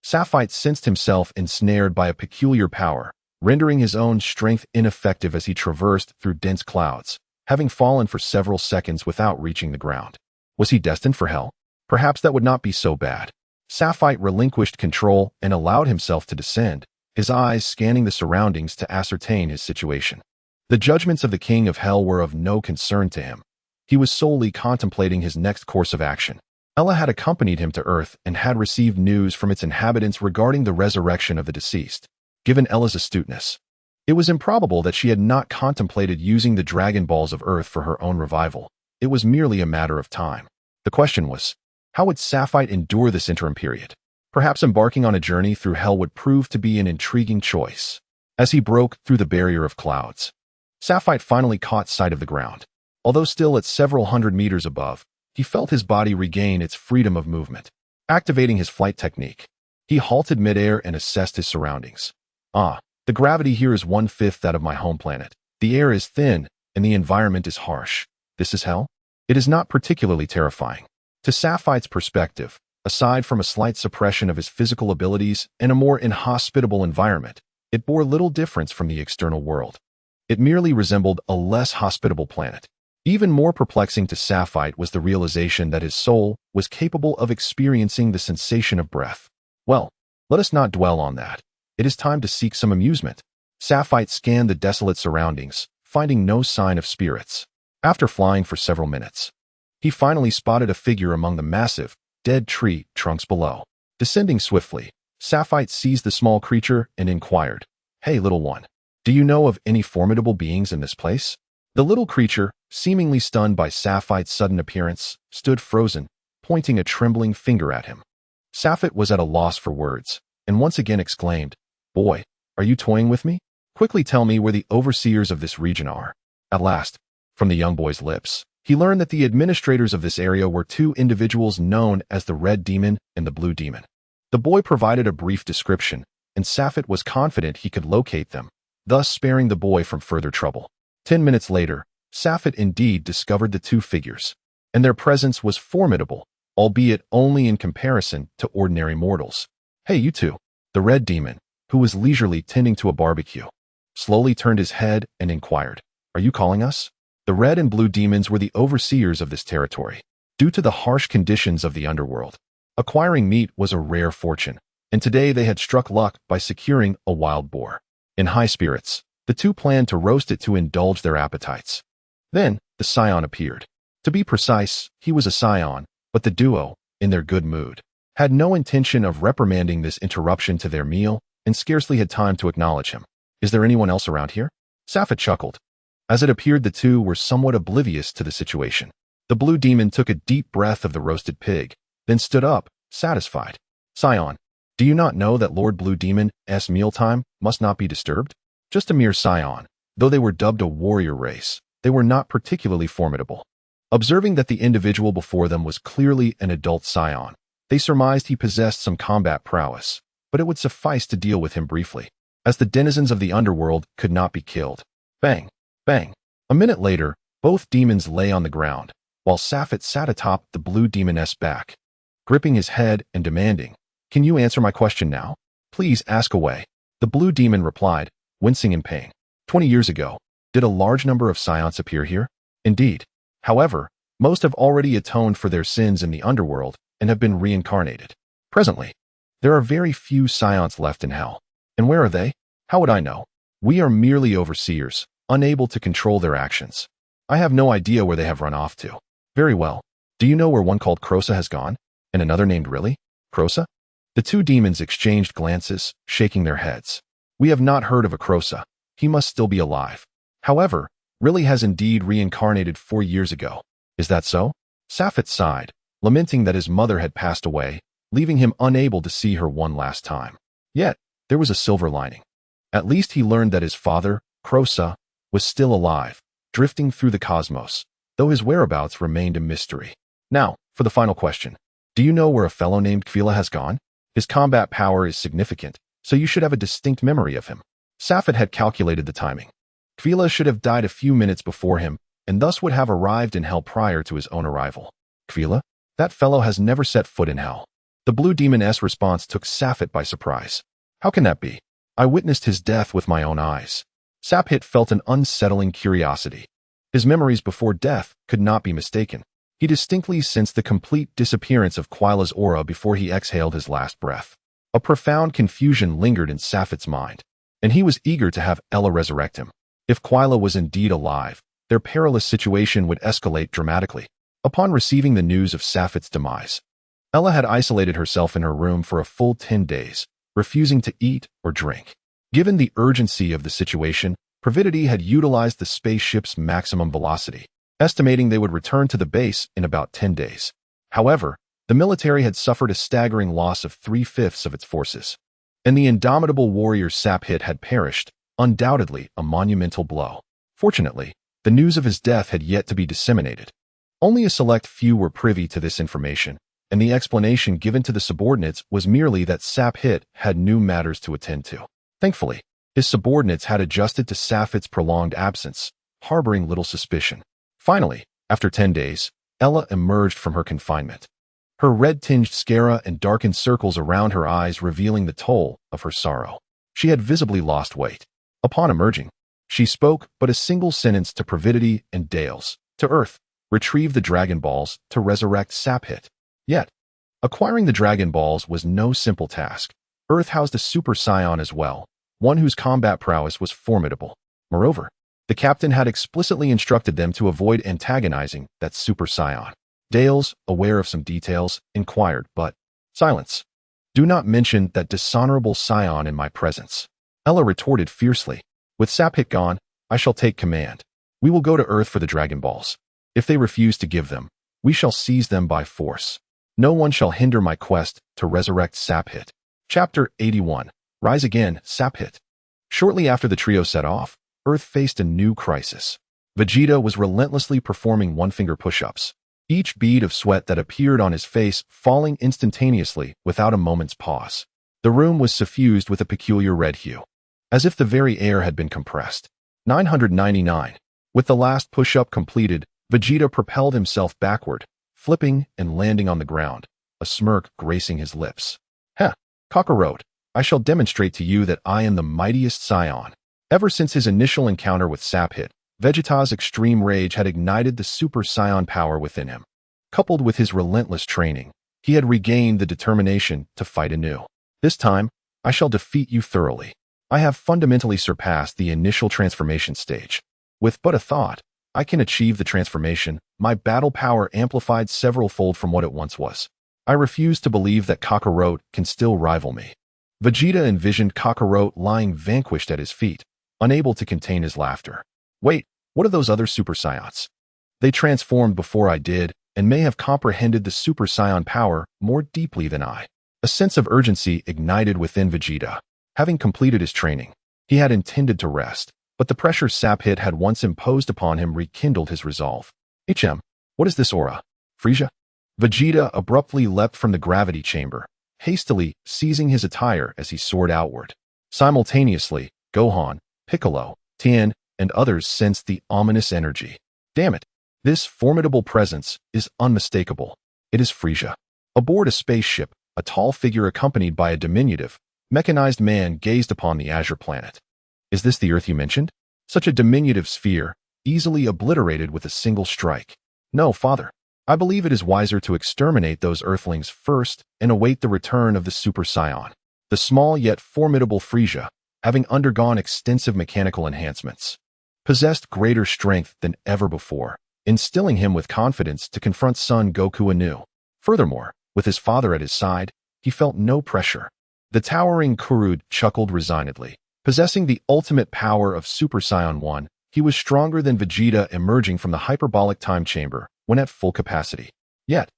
Sapphire sensed himself ensnared by a peculiar power, rendering his own strength ineffective as he traversed through dense clouds, having fallen for several seconds without reaching the ground. Was he destined for hell? Perhaps that would not be so bad. Sapphire relinquished control and allowed himself to descend, his eyes scanning the surroundings to ascertain his situation. The judgments of the King of Hell were of no concern to him. He was solely contemplating his next course of action. Ella had accompanied him to Earth and had received news from its inhabitants regarding the resurrection of the deceased. Given Ella's astuteness, it was improbable that she had not contemplated using the Dragon Balls of Earth for her own revival. It was merely a matter of time. The question was, how would Sapphire endure this interim period? Perhaps embarking on a journey through hell would prove to be an intriguing choice. As he broke through the barrier of clouds, Sapphire finally caught sight of the ground. Although still at several hundred meters above, he felt his body regain its freedom of movement. Activating his flight technique, he halted midair and assessed his surroundings. The gravity here is 1/5 that of my home planet. The air is thin, and the environment is harsh. This is hell? It is not particularly terrifying. To Sapphire's perspective, aside from a slight suppression of his physical abilities and a more inhospitable environment, it bore little difference from the external world. It merely resembled a less hospitable planet. Even more perplexing to Sapphire was the realization that his soul was capable of experiencing the sensation of breath. Well, let us not dwell on that. It is time to seek some amusement. Sapphire scanned the desolate surroundings, finding no sign of spirits. After flying for several minutes, he finally spotted a figure among the massive, dead tree trunks below. Descending swiftly, Sapphire seized the small creature and inquired, "Hey, little one, do you know of any formidable beings in this place?" The little creature, seemingly stunned by Sapphire's sudden appearance, stood frozen, pointing a trembling finger at him. Sapphire was at a loss for words, and once again exclaimed, "Boy, are you toying with me? Quickly tell me where the overseers of this region are." At last, from the young boy's lips, he learned that the administrators of this area were two individuals known as the Red Demon and the Blue Demon. The boy provided a brief description, and Sapphire was confident he could locate them, thus sparing the boy from further trouble. 10 minutes later, Sapphire indeed discovered the two figures, and their presence was formidable, albeit only in comparison to ordinary mortals. "Hey, you two." The Red Demon, who was leisurely tending to a barbecue, slowly turned his head and inquired, "Are you calling us?" The red and blue demons were the overseers of this territory. Due to the harsh conditions of the underworld, acquiring meat was a rare fortune, and today they had struck luck by securing a wild boar. In high spirits, the two planned to roast it to indulge their appetites. Then, the scion appeared. To be precise, he was a scion, but the duo, in their good mood, had no intention of reprimanding this interruption to their meal and scarcely had time to acknowledge him. "Is there anyone else around here?" Safet chuckled. As it appeared, the two were somewhat oblivious to the situation. The blue demon took a deep breath of the roasted pig, then stood up, satisfied. "Scion, do you not know that Lord Blue Demon's mealtime must not be disturbed?" Just a mere scion, though they were dubbed a warrior race, they were not particularly formidable. Observing that the individual before them was clearly an adult scion, they surmised he possessed some combat prowess, but it would suffice to deal with him briefly, as the denizens of the underworld could not be killed. Bang! Bang! A minute later, both demons lay on the ground, while Safet sat atop the blue demoness back, gripping his head and demanding, "Can you answer my question now? Please ask away." The blue demon replied, wincing in pain. 20 years ago, did a large number of scions appear here? Indeed. However, most have already atoned for their sins in the underworld and have been reincarnated. Presently, there are very few scions left in hell. And where are they? How would I know? We are merely overseers, unable to control their actions. I have no idea where they have run off to. Very well. Do you know where one called Crosa has gone? And another named Really? Crosa? The two demons exchanged glances, shaking their heads. We have not heard of a Crosa. He must still be alive. However, Really has indeed reincarnated 4 years ago. Is that so? Safet sighed, lamenting that his mother had passed away, leaving him unable to see her one last time. Yet, there was a silver lining. At least he learned that his father, Crosa, was still alive, drifting through the cosmos, though his whereabouts remained a mystery. Now, for the final question. Do you know where a fellow named Kvila has gone? His combat power is significant, so you should have a distinct memory of him. Safet had calculated the timing. Kvila should have died a few minutes before him, and thus would have arrived in hell prior to his own arrival. Kvila? That fellow has never set foot in hell. The blue demon's response took Safet by surprise. How can that be? I witnessed his death with my own eyes. Safet felt an unsettling curiosity. His memories before death could not be mistaken. He distinctly sensed the complete disappearance of Kvila's aura before he exhaled his last breath. A profound confusion lingered in Safet's mind, and he was eager to have Ella resurrect him. If Kvila was indeed alive, their perilous situation would escalate dramatically. Upon receiving the news of Safet's demise, Ella had isolated herself in her room for a full 10 days, refusing to eat or drink. Given the urgency of the situation, Providity had utilized the spaceship's maximum velocity, estimating they would return to the base in about 10 days. However, the military had suffered a staggering loss of 3/5 of its forces, and the indomitable warrior Safet had perished, undoubtedly a monumental blow. Fortunately, the news of his death had yet to be disseminated. Only a select few were privy to this information, and the explanation given to the subordinates was merely that Safet had new matters to attend to. Thankfully, his subordinates had adjusted to Safet's prolonged absence, harboring little suspicion. Finally, after 10 days, Ella emerged from her confinement, her red-tinged sclera and darkened circles around her eyes revealing the toll of her sorrow. She had visibly lost weight. Upon emerging, she spoke but a single sentence to Providity and Dales, to Earth, retrieve the Dragon Balls to resurrect Safet. Yet, acquiring the Dragon Balls was no simple task. Earth housed a super scion as well, one whose combat prowess was formidable. Moreover, the captain had explicitly instructed them to avoid antagonizing that super scion. Dales, aware of some details, inquired, but silence. Do not mention that dishonorable scion in my presence. Ella retorted fiercely. With Safet gone, I shall take command. We will go to Earth for the Dragon Balls. If they refuse to give them, we shall seize them by force. No one shall hinder my quest to resurrect Safet. Chapter 81. Rise Again, Safet. Shortly after the trio set off, Earth faced a new crisis. Vegeta was relentlessly performing one-finger push-ups, each bead of sweat that appeared on his face falling instantaneously without a moment's pause. The room was suffused with a peculiar red hue, as if the very air had been compressed. 999. With the last push-up completed, Vegeta propelled himself backward, flipping and landing on the ground, a smirk gracing his lips. Heh, Kakarot, I shall demonstrate to you that I am the mightiest scion. Ever since his initial encounter with Sapphit, Vegeta's extreme rage had ignited the super scion power within him. Coupled with his relentless training, he had regained the determination to fight anew. This time, I shall defeat you thoroughly. I have fundamentally surpassed the initial transformation stage. With but a thought, I can achieve the transformation, my battle power amplified several-fold from what it once was. I refuse to believe that Kakarot can still rival me. Vegeta envisioned Kakarot lying vanquished at his feet, unable to contain his laughter. Wait, what are those other Super Saions? They transformed before I did, and may have comprehended the Super Saiyan power more deeply than I. A sense of urgency ignited within Vegeta. Having completed his training, he had intended to rest, but the pressure Sapphit had once imposed upon him rekindled his resolve. What is this aura? Frieza? Vegeta abruptly leapt from the gravity chamber, hastily seizing his attire as he soared outward. Simultaneously, Gohan, Piccolo, Tien, and others sensed the ominous energy. Damn it! This formidable presence is unmistakable. It is Frieza. Aboard a spaceship, a tall figure accompanied by a diminutive, mechanized man gazed upon the azure planet. Is this the Earth you mentioned? Such a diminutive sphere, easily obliterated with a single strike. No, father. I believe it is wiser to exterminate those Earthlings first and await the return of the Super Saiyan. The small yet formidable Frieza, having undergone extensive mechanical enhancements, possessed greater strength than ever before, instilling him with confidence to confront Son Goku anew. Furthermore, with his father at his side, he felt no pressure. The towering Kurud chuckled resignedly. Possessing the ultimate power of Super Saiyan 1, he was stronger than Vegeta emerging from the hyperbolic time chamber when at full capacity. Yet,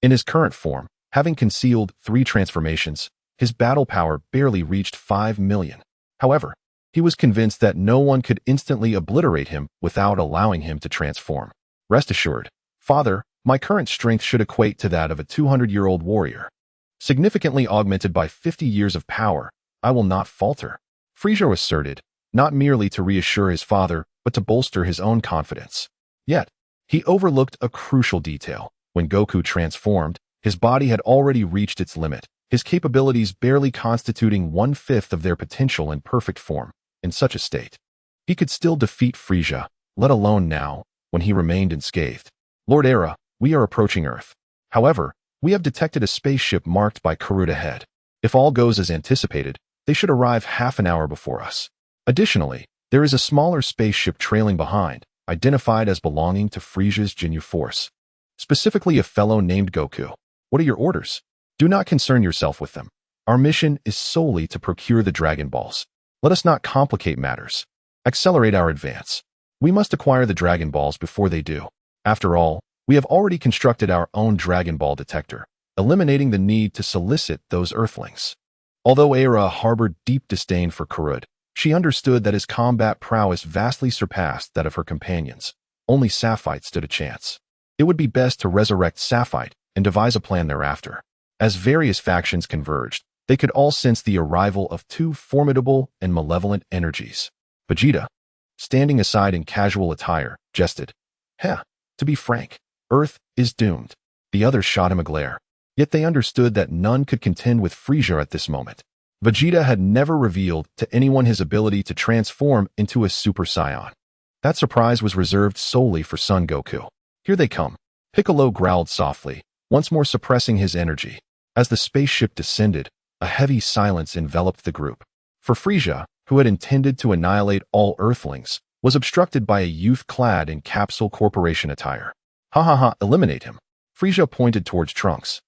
in his current form, having concealed 3 transformations, his battle power barely reached 5 million. However, he was convinced that no one could instantly obliterate him without allowing him to transform. Rest assured, father, my current strength should equate to that of a 200-year-old warrior. Significantly augmented by 50 years of power, I will not falter. Frieza asserted, not merely to reassure his father, but to bolster his own confidence. Yet, he overlooked a crucial detail. When Goku transformed, his body had already reached its limit, his capabilities barely constituting 1/5 of their potential in perfect form. In such a state, he could still defeat Frieza, let alone now, when he remained unscathed. Lord Era, we are approaching Earth. However, we have detected a spaceship marked by Kurud ahead. If all goes as anticipated, they should arrive half an hour before us. Additionally, there is a smaller spaceship trailing behind, identified as belonging to Frieza's Ginyu Force. Specifically a fellow named Goku. What are your orders? Do not concern yourself with them. Our mission is solely to procure the Dragon Balls. Let us not complicate matters. Accelerate our advance. We must acquire the Dragon Balls before they do. After all, we have already constructed our own Dragon Ball detector, eliminating the need to solicit those Earthlings. Although Era harbored deep disdain for Kurud, she understood that his combat prowess vastly surpassed that of her companions. Only Sapphite stood a chance. It would be best to resurrect Sapphite and devise a plan thereafter. As various factions converged, they could all sense the arrival of 2 formidable and malevolent energies. Vegeta, standing aside in casual attire, jested, to be frank, Earth is doomed. The others shot him a glare. Yet they understood that none could contend with Frieza at this moment. Vegeta had never revealed to anyone his ability to transform into a Super Saiyan. That surprise was reserved solely for Son Goku. Here they come. Piccolo growled softly, once more suppressing his energy. As the spaceship descended, a heavy silence enveloped the group. For Frieza, who had intended to annihilate all Earthlings, was obstructed by a youth clad in Capsule Corporation attire. Eliminate him. Frieza pointed towards Trunks,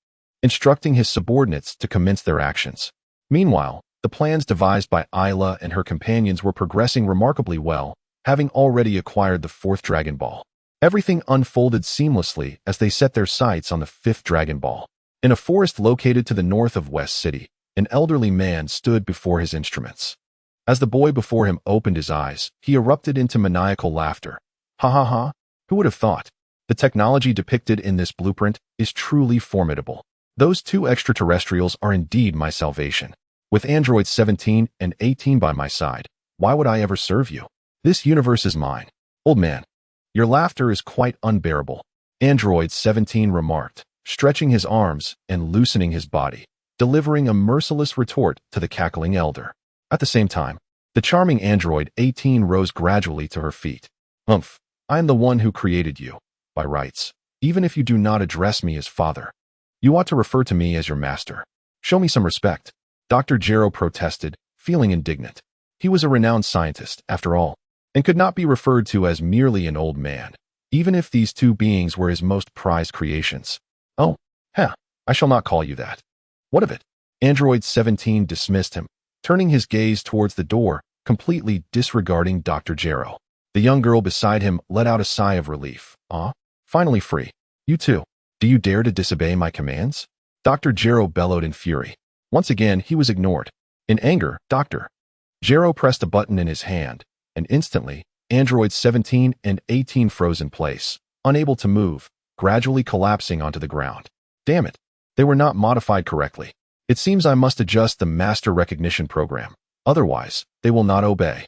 instructing his subordinates to commence their actions. Meanwhile, the plans devised by Ayla and her companions were progressing remarkably well, having already acquired the 4th Dragon Ball. Everything unfolded seamlessly as they set their sights on the 5th Dragon Ball. In a forest located to the north of West City, an elderly man stood before his instruments. As the boy before him opened his eyes, he erupted into maniacal laughter. Who would have thought? The technology depicted in this blueprint is truly formidable. Those 2 extraterrestrials are indeed my salvation. With androids 17 and 18 by my side, why would I ever serve you? This universe is mine. Old man, your laughter is quite unbearable. Android 17 remarked, stretching his arms and loosening his body. delivering a merciless retort to the cackling elder. At the same time, the charming android 18 rose gradually to her feet. Humph, I am the one who created you, by rights. Even if you do not address me as father, you ought to refer to me as your master. Show me some respect. Dr. Gero protested, feeling indignant. He was a renowned scientist, after all, and could not be referred to as merely an old man, even if these two beings were his most prized creations. Oh, I shall not call you that. What of it? Android 17 dismissed him, turning his gaze towards the door, completely disregarding Dr. Gero. The young girl beside him let out a sigh of relief. Finally free. You too. Do you dare to disobey my commands? Dr. Gero bellowed in fury. Once again, he was ignored. In anger, Dr. Gero pressed a button in his hand, and instantly, androids 17 and 18 froze in place, unable to move, gradually collapsing onto the ground. Damn it. They were not modified correctly. It seems I must adjust the master recognition program. Otherwise, they will not obey.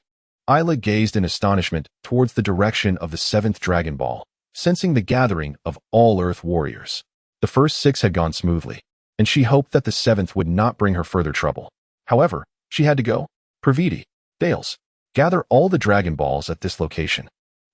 Isla gazed in astonishment towards the direction of the 7th Dragon Ball, sensing the gathering of all Earth warriors. The first 6 had gone smoothly, and she hoped that the 7th would not bring her further trouble. However, she had to go. Praviti, Dales, gather all the Dragon Balls at this location.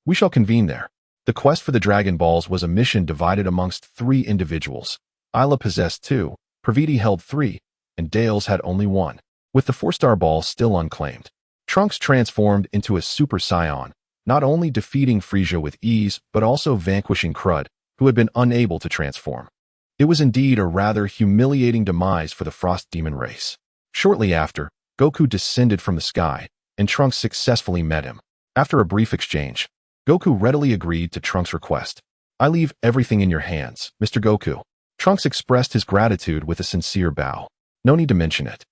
We shall convene there. The quest for the Dragon Balls was a mission divided amongst 3 individuals. Isla possessed 2, Praviti held 3, and Dales had only 1, with the 4-star ball still unclaimed. Trunks transformed into a Super Saiyan, not only defeating Frieza with ease, but also vanquishing Crud, who had been unable to transform. It was indeed a rather humiliating demise for the Frost Demon race. Shortly after, Goku descended from the sky, and Trunks successfully met him. After a brief exchange, Goku readily agreed to Trunks' request. I leave everything in your hands, Mr. Goku. Trunks expressed his gratitude with a sincere bow. No need to mention it.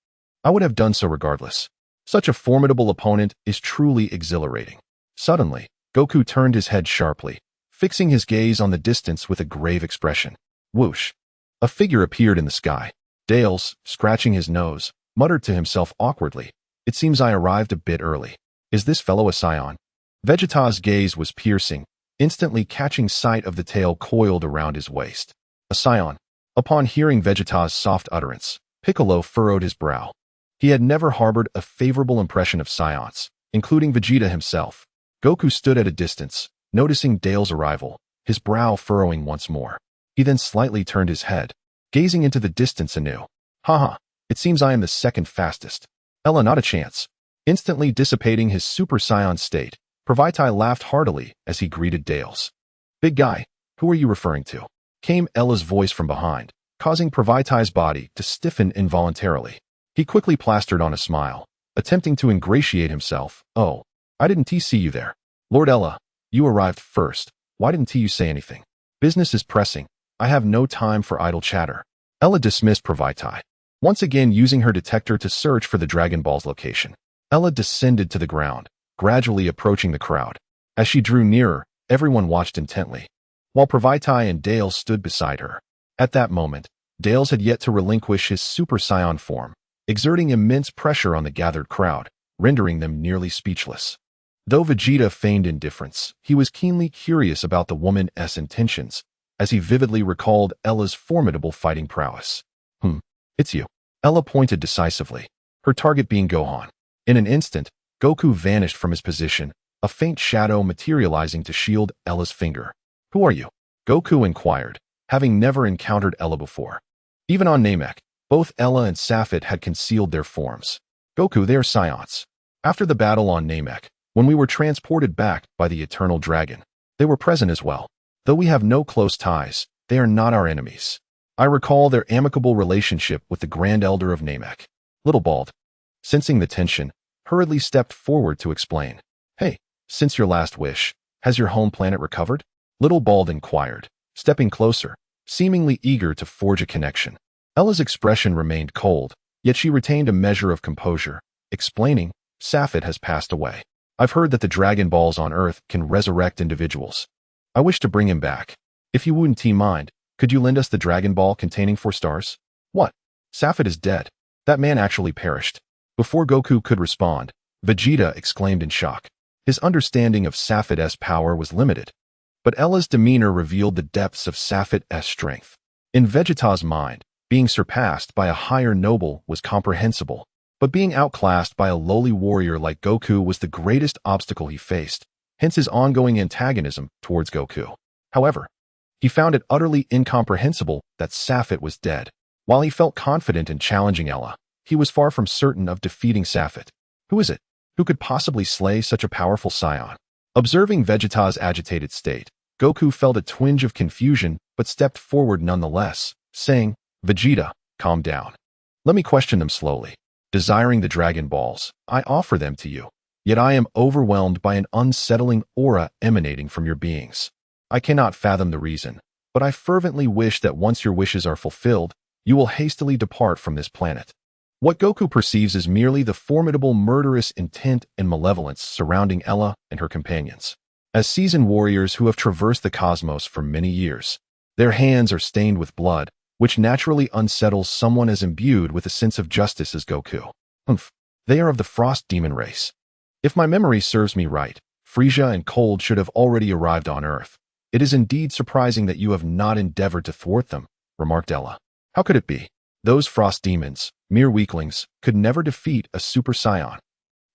I would have done so regardless. Such a formidable opponent is truly exhilarating. Suddenly, Goku turned his head sharply, fixing his gaze on the distance with a grave expression. Whoosh! A figure appeared in the sky. Dales, scratching his nose, muttered to himself awkwardly. It seems I arrived a bit early. Is this fellow a Scion? Vegeta's gaze was piercing, instantly catching sight of the tail coiled around his waist. A Scion. Upon hearing Vegeta's soft utterance, Piccolo furrowed his brow. He had never harbored a favorable impression of Scions, including Vegeta himself. Goku stood at a distance, noticing Dale's arrival, his brow furrowing once more. He then slightly turned his head, gazing into the distance anew. Haha, it seems I am the second fastest. Ella, not a chance. Instantly dissipating his Super Saiyan state, Pravaitai laughed heartily as he greeted Dales. Big guy, who are you referring to? Came Ella's voice from behind, causing Pravaitai's body to stiffen involuntarily. He quickly plastered on a smile, attempting to ingratiate himself. Oh, I didn't see you there. Lord Ella, you arrived first. Why didn't you say anything? Business is pressing. I have no time for idle chatter. Ella dismissed Pravaitai, once again using her detector to search for the Dragon Ball's location. Ella descended to the ground, gradually approaching the crowd. As she drew nearer, everyone watched intently, while Pravaitai and Dales stood beside her. At that moment, Dales had yet to relinquish his Super Saiyan form, exerting immense pressure on the gathered crowd, rendering them nearly speechless. Though Vegeta feigned indifference, he was keenly curious about the woman's intentions, as he vividly recalled Ella's formidable fighting prowess. It's you. Ella pointed decisively, her target being Gohan. In an instant, Goku vanished from his position, a faint shadow materializing to shield Ella's finger. Who are you? Goku inquired, having never encountered Ella before. Even on Namek, both Ella and Safit had concealed their forms. Goku, they are Scions. After the battle on Namek, when we were transported back by the Eternal Dragon, they were present as well. Though we have no close ties, they are not our enemies. I recall their amicable relationship with the Grand Elder of Namek. Little Bald, sensing the tension, hurriedly stepped forward to explain. Hey, since your last wish, has your home planet recovered? Little Bald inquired, stepping closer, seemingly eager to forge a connection. Ella's expression remained cold, yet she retained a measure of composure, explaining, Safit has passed away. I've heard that the Dragon Balls on Earth can resurrect individuals. I wish to bring him back. If you wouldn't mind, could you lend us the Dragon Ball containing 4 stars? What? Safit is dead. That man actually perished. Before Goku could respond, Vegeta exclaimed in shock. His understanding of Safit's power was limited, but Ella's demeanor revealed the depths of Safit's strength. In Vegeta's mind, Being surpassed by a higher noble was comprehensible, but being outclassed by a lowly warrior like Goku was the greatest obstacle he faced, hence his ongoing antagonism towards Goku. However, he found it utterly incomprehensible that Safit was dead. While he felt confident in challenging Ella, he was far from certain of defeating Safit. Who is it? Who could possibly slay such a powerful scion? Observing Vegeta's agitated state, Goku felt a twinge of confusion but stepped forward nonetheless, saying, "Vegeta, calm down. Let me question them slowly. Desiring the Dragon Balls, I offer them to you. Yet I am overwhelmed by an unsettling aura emanating from your beings. I cannot fathom the reason, but I fervently wish that once your wishes are fulfilled, you will hastily depart from this planet." What Goku perceives is merely the formidable murderous intent and malevolence surrounding Ella and her companions. As seasoned warriors who have traversed the cosmos for many years, their hands are stained with blood, which naturally unsettles someone as imbued with a sense of justice as Goku. They are of the Frost Demon race. If my memory serves me right, Frieza and Cold should have already arrived on Earth. It is indeed surprising that you have not endeavored to thwart them, remarked Ella. How could it be? Those Frost Demons, mere weaklings, could never defeat a Super Saiyan.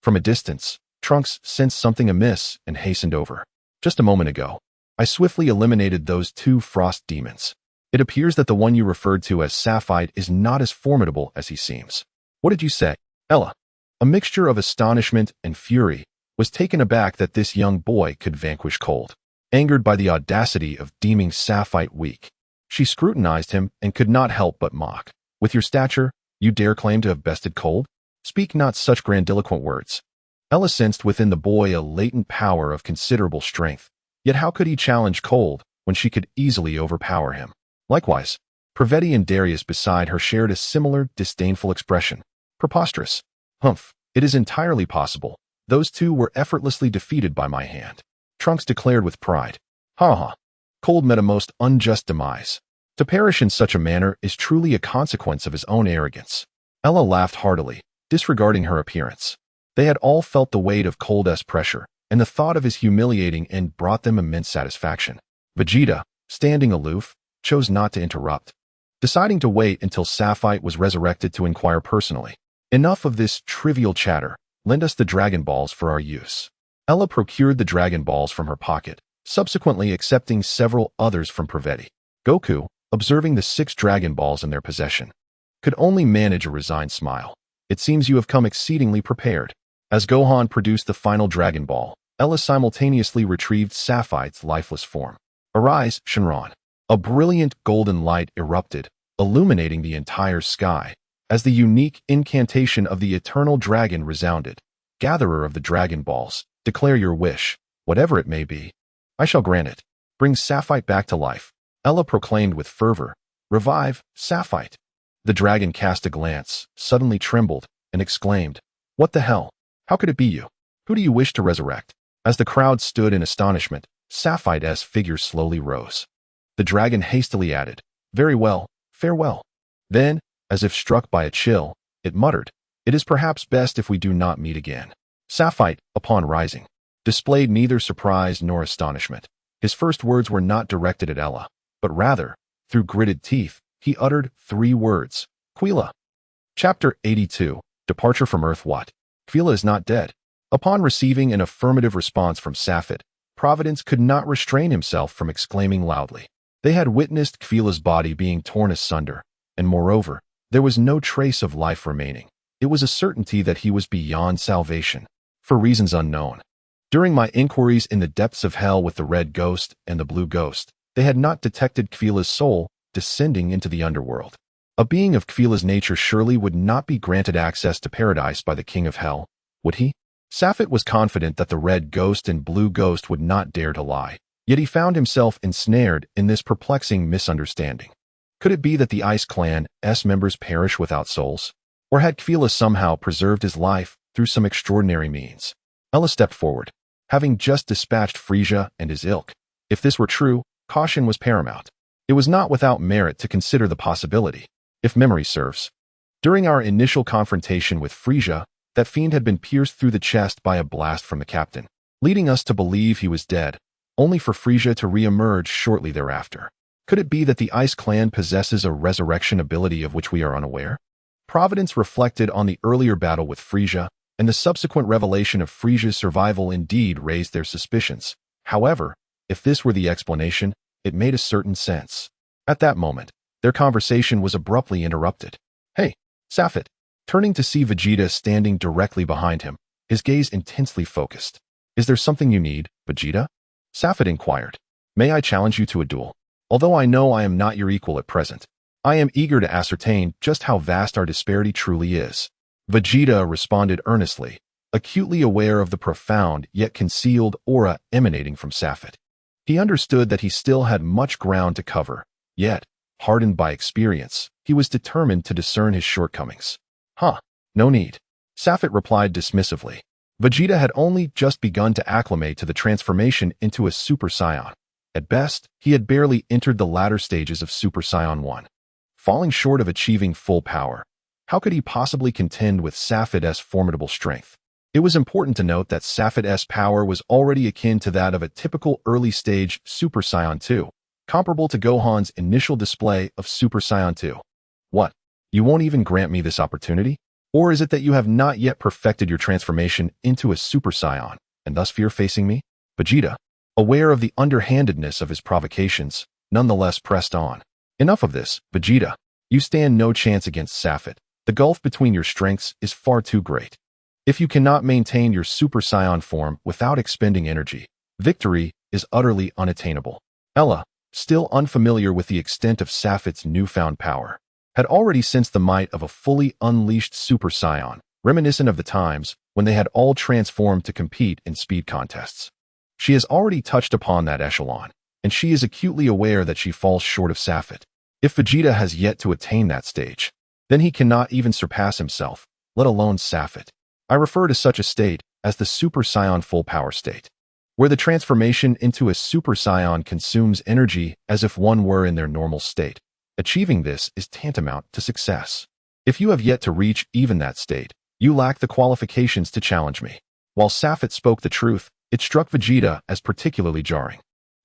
From a distance, Trunks sensed something amiss and hastened over. Just a moment ago, I swiftly eliminated those 2 Frost Demons. It appears that the one you referred to as Safite is not as formidable as he seems. What did you say? Ella, a mixture of astonishment and fury, was taken aback that this young boy could vanquish Cold. Angered by the audacity of deeming Safite weak, she scrutinized him and could not help but mock. With your stature, you dare claim to have bested Cold? Speak not such grandiloquent words. Ella sensed within the boy a latent power of considerable strength, yet how could he challenge Cold when she could easily overpower him? Likewise, Praveti and Darius beside her shared a similar, disdainful expression. Preposterous. Humph, it is entirely possible. Those 2 were effortlessly defeated by my hand. Trunks declared with pride. Ha ha. Cold met a most unjust demise. To perish in such a manner is truly a consequence of his own arrogance. Ella laughed heartily, disregarding her appearance. They had all felt the weight of Cold's pressure, and the thought of his humiliating end brought them immense satisfaction. Vegeta, standing aloof, chose not to interrupt, deciding to wait until Safite was resurrected to inquire personally. Enough of this trivial chatter. Lend us the Dragon Balls for our use. Ella procured the Dragon Balls from her pocket, subsequently accepting several others from Praveti. Goku, observing the 6 Dragon Balls in their possession, could only manage a resigned smile. It seems you have come exceedingly prepared. As Gohan produced the final Dragon Ball, Ella simultaneously retrieved Safite's lifeless form. Arise, Shenron. A brilliant golden light erupted, illuminating the entire sky, as the unique incantation of the Eternal Dragon resounded. Gatherer of the Dragon Balls, declare your wish, whatever it may be. I shall grant it. Bring Safite back to life. Ella proclaimed with fervor. Revive, Safite. The dragon cast a glance, suddenly trembled, and exclaimed, What the hell? How could it be you? Who do you wish to resurrect? As the crowd stood in astonishment, Safite's figure slowly rose. The dragon hastily added, Very well, farewell. Then, as if struck by a chill, it muttered, It is perhaps best if we do not meet again. Safite, upon rising, displayed neither surprise nor astonishment. His first words were not directed at Ella, but rather, through gritted teeth, he uttered 3 words. Quila. Chapter 82. Departure from Earth. What? Quila is not dead. Upon receiving an affirmative response from Safit, Providence could not restrain himself from exclaiming loudly. They had witnessed Quila's body being torn asunder, and moreover, there was no trace of life remaining. It was a certainty that he was beyond salvation, for reasons unknown. During my inquiries in the depths of hell with the Red Ghost and the Blue Ghost, they had not detected Quila's soul descending into the underworld. A being of Quila's nature surely would not be granted access to paradise by the King of Hell, would he? Safit was confident that the Red Ghost and Blue Ghost would not dare to lie, yet he found himself ensnared in this perplexing misunderstanding. Could it be that the Ice Clan's members perish without souls? Or had Quila somehow preserved his life through some extraordinary means? Ella stepped forward, having just dispatched Frieza and his ilk. If this were true, caution was paramount. It was not without merit to consider the possibility. If memory serves, during our initial confrontation with Frieza, that fiend had been pierced through the chest by a blast from the captain, leading us to believe he was dead, only for Frieza to re-emerge shortly thereafter. Could it be that the Ice Clan possesses a resurrection ability of which we are unaware? Providence reflected on the earlier battle with Frieza, and the subsequent revelation of Frieza's survival indeed raised their suspicions. However, if this were the explanation, it made a certain sense. At that moment, their conversation was abruptly interrupted. "Hey, Safet!" Turning to see Vegeta standing directly behind him, his gaze intensely focused. "Is there something you need, Vegeta?" Safet inquired. "May I challenge you to a duel? Although I know I am not your equal at present, I am eager to ascertain just how vast our disparity truly is." Vegeta responded earnestly, acutely aware of the profound yet concealed aura emanating from Safet. He understood that he still had much ground to cover, yet, hardened by experience, he was determined to discern his shortcomings. No need," Safet replied dismissively. Vegeta had only just begun to acclimate to the transformation into a Super Saiyan. At best, he had barely entered the latter stages of Super Saiyan 1. Falling short of achieving full power, how could he possibly contend with Safet's formidable strength? It was important to note that Safet's power was already akin to that of a typical early-stage Super Saiyan 2, comparable to Gohan's initial display of Super Saiyan 2. "What? You won't even grant me this opportunity? Or is it that you have not yet perfected your transformation into a Super Saiyan, and thus fear facing me?" Vegeta, aware of the underhandedness of his provocations, nonetheless pressed on. "Enough of this, Vegeta. You stand no chance against Safet. The gulf between your strengths is far too great. If you cannot maintain your Super Saiyan form without expending energy, victory is utterly unattainable." Ella, still unfamiliar with the extent of Safet's newfound power, had already sensed the might of a fully unleashed Super Saiyan, reminiscent of the times when they had all transformed to compete in speed contests. She has already touched upon that echelon, and she is acutely aware that she falls short of Safet. If Vegeta has yet to attain that stage, then he cannot even surpass himself, let alone Safet. I refer to such a state as the Super Saiyan full power state, where the transformation into a Super Saiyan consumes energy as if one were in their normal state. Achieving this is tantamount to success. If you have yet to reach even that state, you lack the qualifications to challenge me. While Safet spoke the truth, it struck Vegeta as particularly jarring.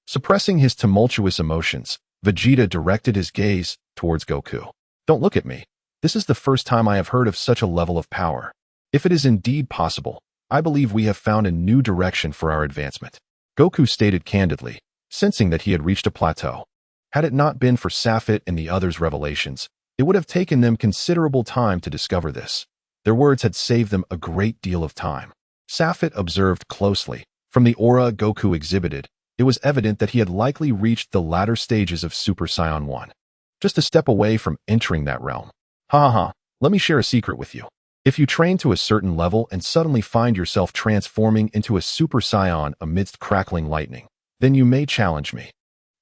Suppressing his tumultuous emotions, Vegeta directed his gaze towards Goku. "Don't look at me. This is the first time I have heard of such a level of power. If it is indeed possible, I believe we have found a new direction for our advancement," Goku stated candidly, sensing that he had reached a plateau. Had it not been for Safet and the others' revelations, it would have taken them considerable time to discover this. Their words had saved them a great deal of time. Safet observed closely. From the aura Goku exhibited, it was evident that he had likely reached the latter stages of Super Saiyan 1. Just a step away from entering that realm. Let me share a secret with you. If you train to a certain level and suddenly find yourself transforming into a Super Saiyan amidst crackling lightning, then you may challenge me.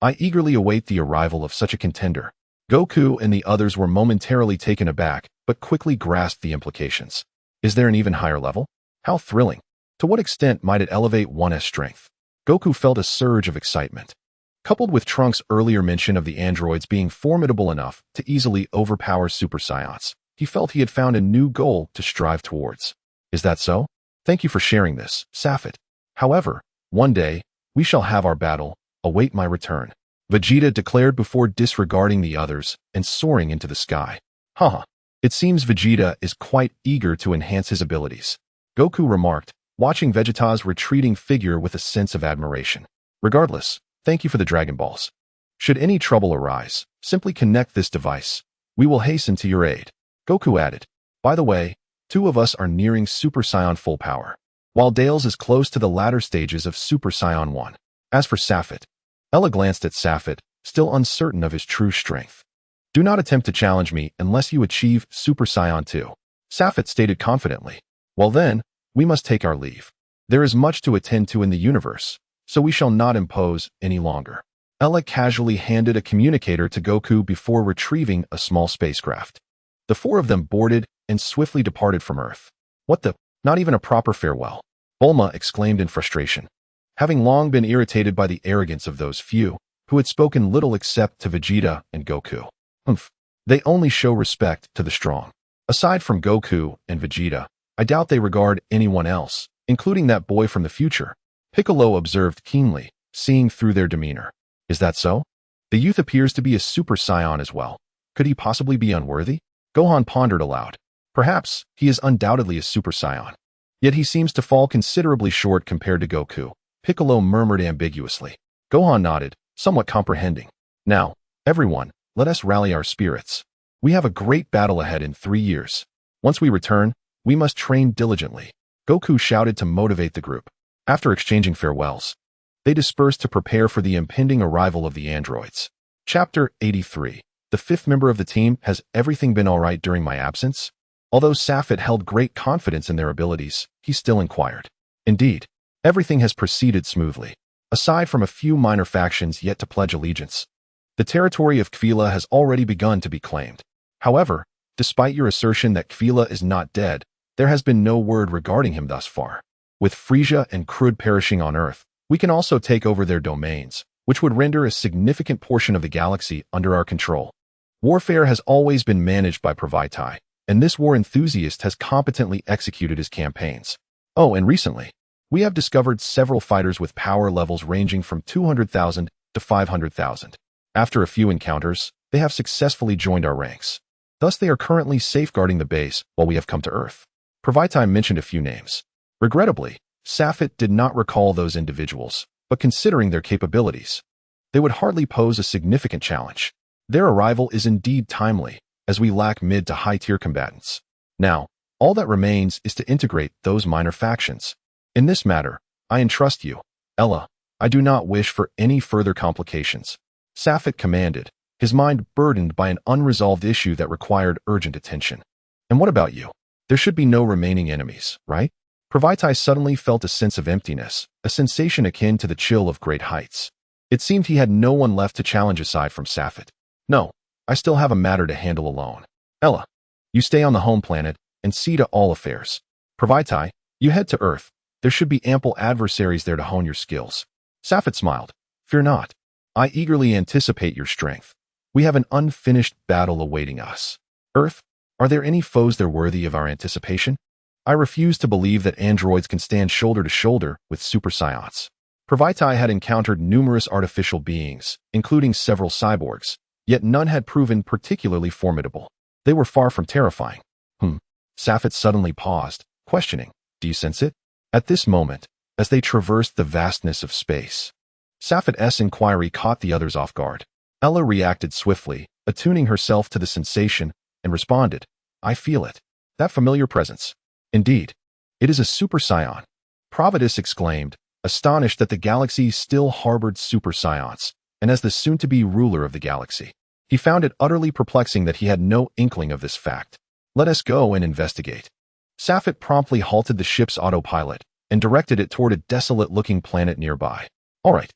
I eagerly await the arrival of such a contender. Goku and the others were momentarily taken aback, but quickly grasped the implications. Is there an even higher level? How thrilling! To what extent might it elevate one's strength? Goku felt a surge of excitement. Coupled with Trunks' earlier mention of the androids being formidable enough to easily overpower Super Saiyans, he felt he had found a new goal to strive towards. Is that so? Thank you for sharing this, Safet. However, one day, we shall have our battle. Await my return, Vegeta declared before disregarding the others and soaring into the sky. It seems Vegeta is quite eager to enhance his abilities, Goku remarked, watching Vegeta's retreating figure with a sense of admiration. Regardless, thank you for the Dragon Balls. Should any trouble arise, simply connect this device. We will hasten to your aid, Goku added. By the way, 2 of us are nearing Super Saiyan full power, while Dales is close to the latter stages of Super Saiyan 1. As for Safet, Ella glanced at Safet, still uncertain of his true strength. Do not attempt to challenge me unless you achieve Super Saiyan 2, Safet stated confidently. Well then, we must take our leave. There is much to attend to in the universe, so we shall not impose any longer. Ella casually handed a communicator to Goku before retrieving a small spacecraft. The 4 of them boarded and swiftly departed from Earth. What the? Not even a proper farewell, Bulma exclaimed in frustration. Having long been irritated by the arrogance of those few who had spoken little except to Vegeta and Goku. They only show respect to the strong. Aside from Goku and Vegeta, I doubt they regard anyone else, including that boy from the future, Piccolo observed keenly, seeing through their demeanor. Is that so? The youth appears to be a Super Saiyan as well. Could he possibly be unworthy? Gohan pondered aloud. Perhaps he is undoubtedly a Super Saiyan. Yet he seems to fall considerably short compared to Goku. Piccolo murmured ambiguously. Gohan nodded, somewhat comprehending. Now, everyone, let us rally our spirits. We have a great battle ahead in 3 years. Once we return, we must train diligently. Goku shouted to motivate the group. After exchanging farewells, they dispersed to prepare for the impending arrival of the androids. Chapter 83. The fifth member of the team. Has everything been alright during my absence? Although Safet held great confidence in their abilities, he still inquired. Indeed, everything has proceeded smoothly. Aside from a few minor factions yet to pledge allegiance, the territory of Kvila has already begun to be claimed. However, despite your assertion that Kvila is not dead, there has been no word regarding him thus far. With Frieza and Krud perishing on Earth, we can also take over their domains, which would render a significant portion of the galaxy under our control. Warfare has always been managed by Pravaitai, and this war enthusiast has competently executed his campaigns. Oh, and recently, we have discovered several fighters with power levels ranging from 200,000 to 500,000. After a few encounters, they have successfully joined our ranks. Thus, they are currently safeguarding the base while we have come to Earth. Pravaitai mentioned a few names. Regrettably, Safet did not recall those individuals, but considering their capabilities, they would hardly pose a significant challenge. Their arrival is indeed timely, as we lack mid to high-tier combatants. Now, all that remains is to integrate those minor factions. In this matter, I entrust you, Ella. I do not wish for any further complications. Safet commanded, his mind burdened by an unresolved issue that required urgent attention. And what about you? There should be no remaining enemies, right? Pravaitai suddenly felt a sense of emptiness, a sensation akin to the chill of great heights. It seemed he had no one left to challenge aside from Safet. No, I still have a matter to handle alone. Ella, you stay on the home planet and see to all affairs. Pravaitai, you head to Earth. There should be ample adversaries there to hone your skills. Safet smiled. Fear not. I eagerly anticipate your strength. We have an unfinished battle awaiting us. Earth, are there any foes there worthy of our anticipation? I refuse to believe that androids can stand shoulder to shoulder with Super Saiyans. Pravaitai had encountered numerous artificial beings, including several cyborgs, yet none had proven particularly formidable. They were far from terrifying. Safet suddenly paused, questioning, do you sense it? At this moment, as they traversed the vastness of space, Safet's inquiry caught the others off guard. Ella reacted swiftly, attuning herself to the sensation, and responded, I feel it. That familiar presence. Indeed, it is a Super Saiyan. Providus exclaimed, astonished that the galaxy still harbored Super Saiyans, and as the soon-to-be ruler of the galaxy, he found it utterly perplexing that he had no inkling of this fact. Let us go and investigate. Safet promptly halted the ship's autopilot and directed it toward a desolate-looking planet nearby. All right,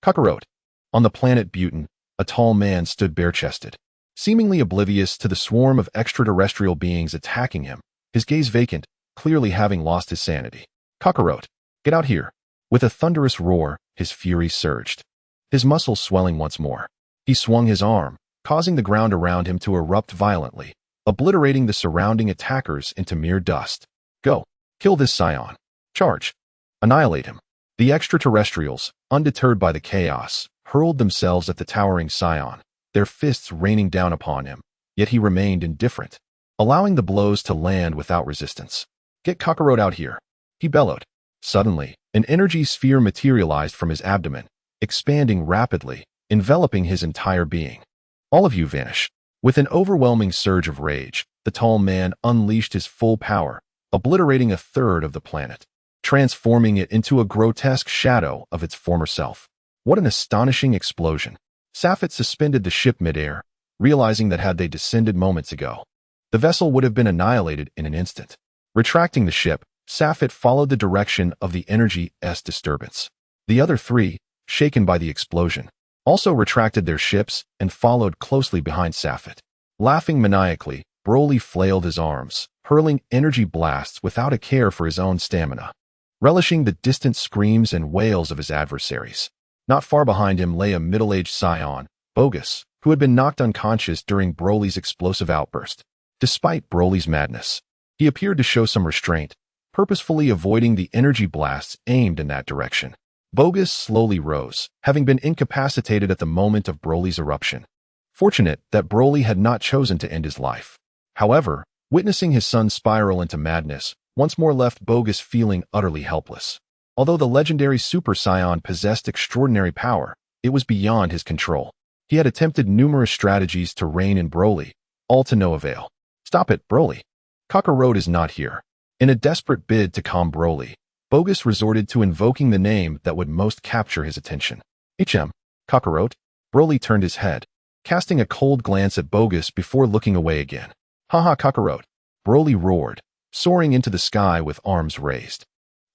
Kakarot. On the planet Butin, a tall man stood bare-chested, seemingly oblivious to the swarm of extraterrestrial beings attacking him, his gaze vacant, clearly having lost his sanity. Kakarot, get out here. With a thunderous roar, his fury surged, his muscles swelling once more. He swung his arm, causing the ground around him to erupt violently, obliterating the surrounding attackers into mere dust. Go, kill this Saiyan. Charge. Annihilate him. The extraterrestrials, undeterred by the chaos, hurled themselves at the towering Saiyan, their fists raining down upon him, yet he remained indifferent, allowing the blows to land without resistance. Get Kakarot out here, he bellowed. Suddenly, an energy sphere materialized from his abdomen, expanding rapidly, enveloping his entire being. All of you vanish. With an overwhelming surge of rage, the tall man unleashed his full power, obliterating a third of the planet, transforming it into a grotesque shadow of its former self. What an astonishing explosion. Safet suspended the ship midair, realizing that had they descended moments ago, the vessel would have been annihilated in an instant. Retracting the ship, Safet followed the direction of the energy's disturbance. The other three, shaken by the explosion, also retracted their ships and followed closely behind Safet. Laughing maniacally, Broly flailed his arms, hurling energy blasts without a care for his own stamina, relishing the distant screams and wails of his adversaries. Not far behind him lay a middle-aged Saiyan, Bogus, who had been knocked unconscious during Broly's explosive outburst. Despite Broly's madness, he appeared to show some restraint, purposefully avoiding the energy blasts aimed in that direction. Bogus slowly rose, having been incapacitated at the moment of Broly's eruption. Fortunate that Broly had not chosen to end his life. However, witnessing his son spiral into madness once more left Bogus feeling utterly helpless. Although the legendary Super Saiyan possessed extraordinary power, it was beyond his control. He had attempted numerous strategies to rein in Broly, all to no avail. "Stop it, Broly. Kakarot is not here." In a desperate bid to calm Broly, Bogus resorted to invoking the name that would most capture his attention. Kakarot? Broly turned his head, casting a cold glance at Bogus before looking away again. "Haha, Kakarot," Broly roared, soaring into the sky with arms raised.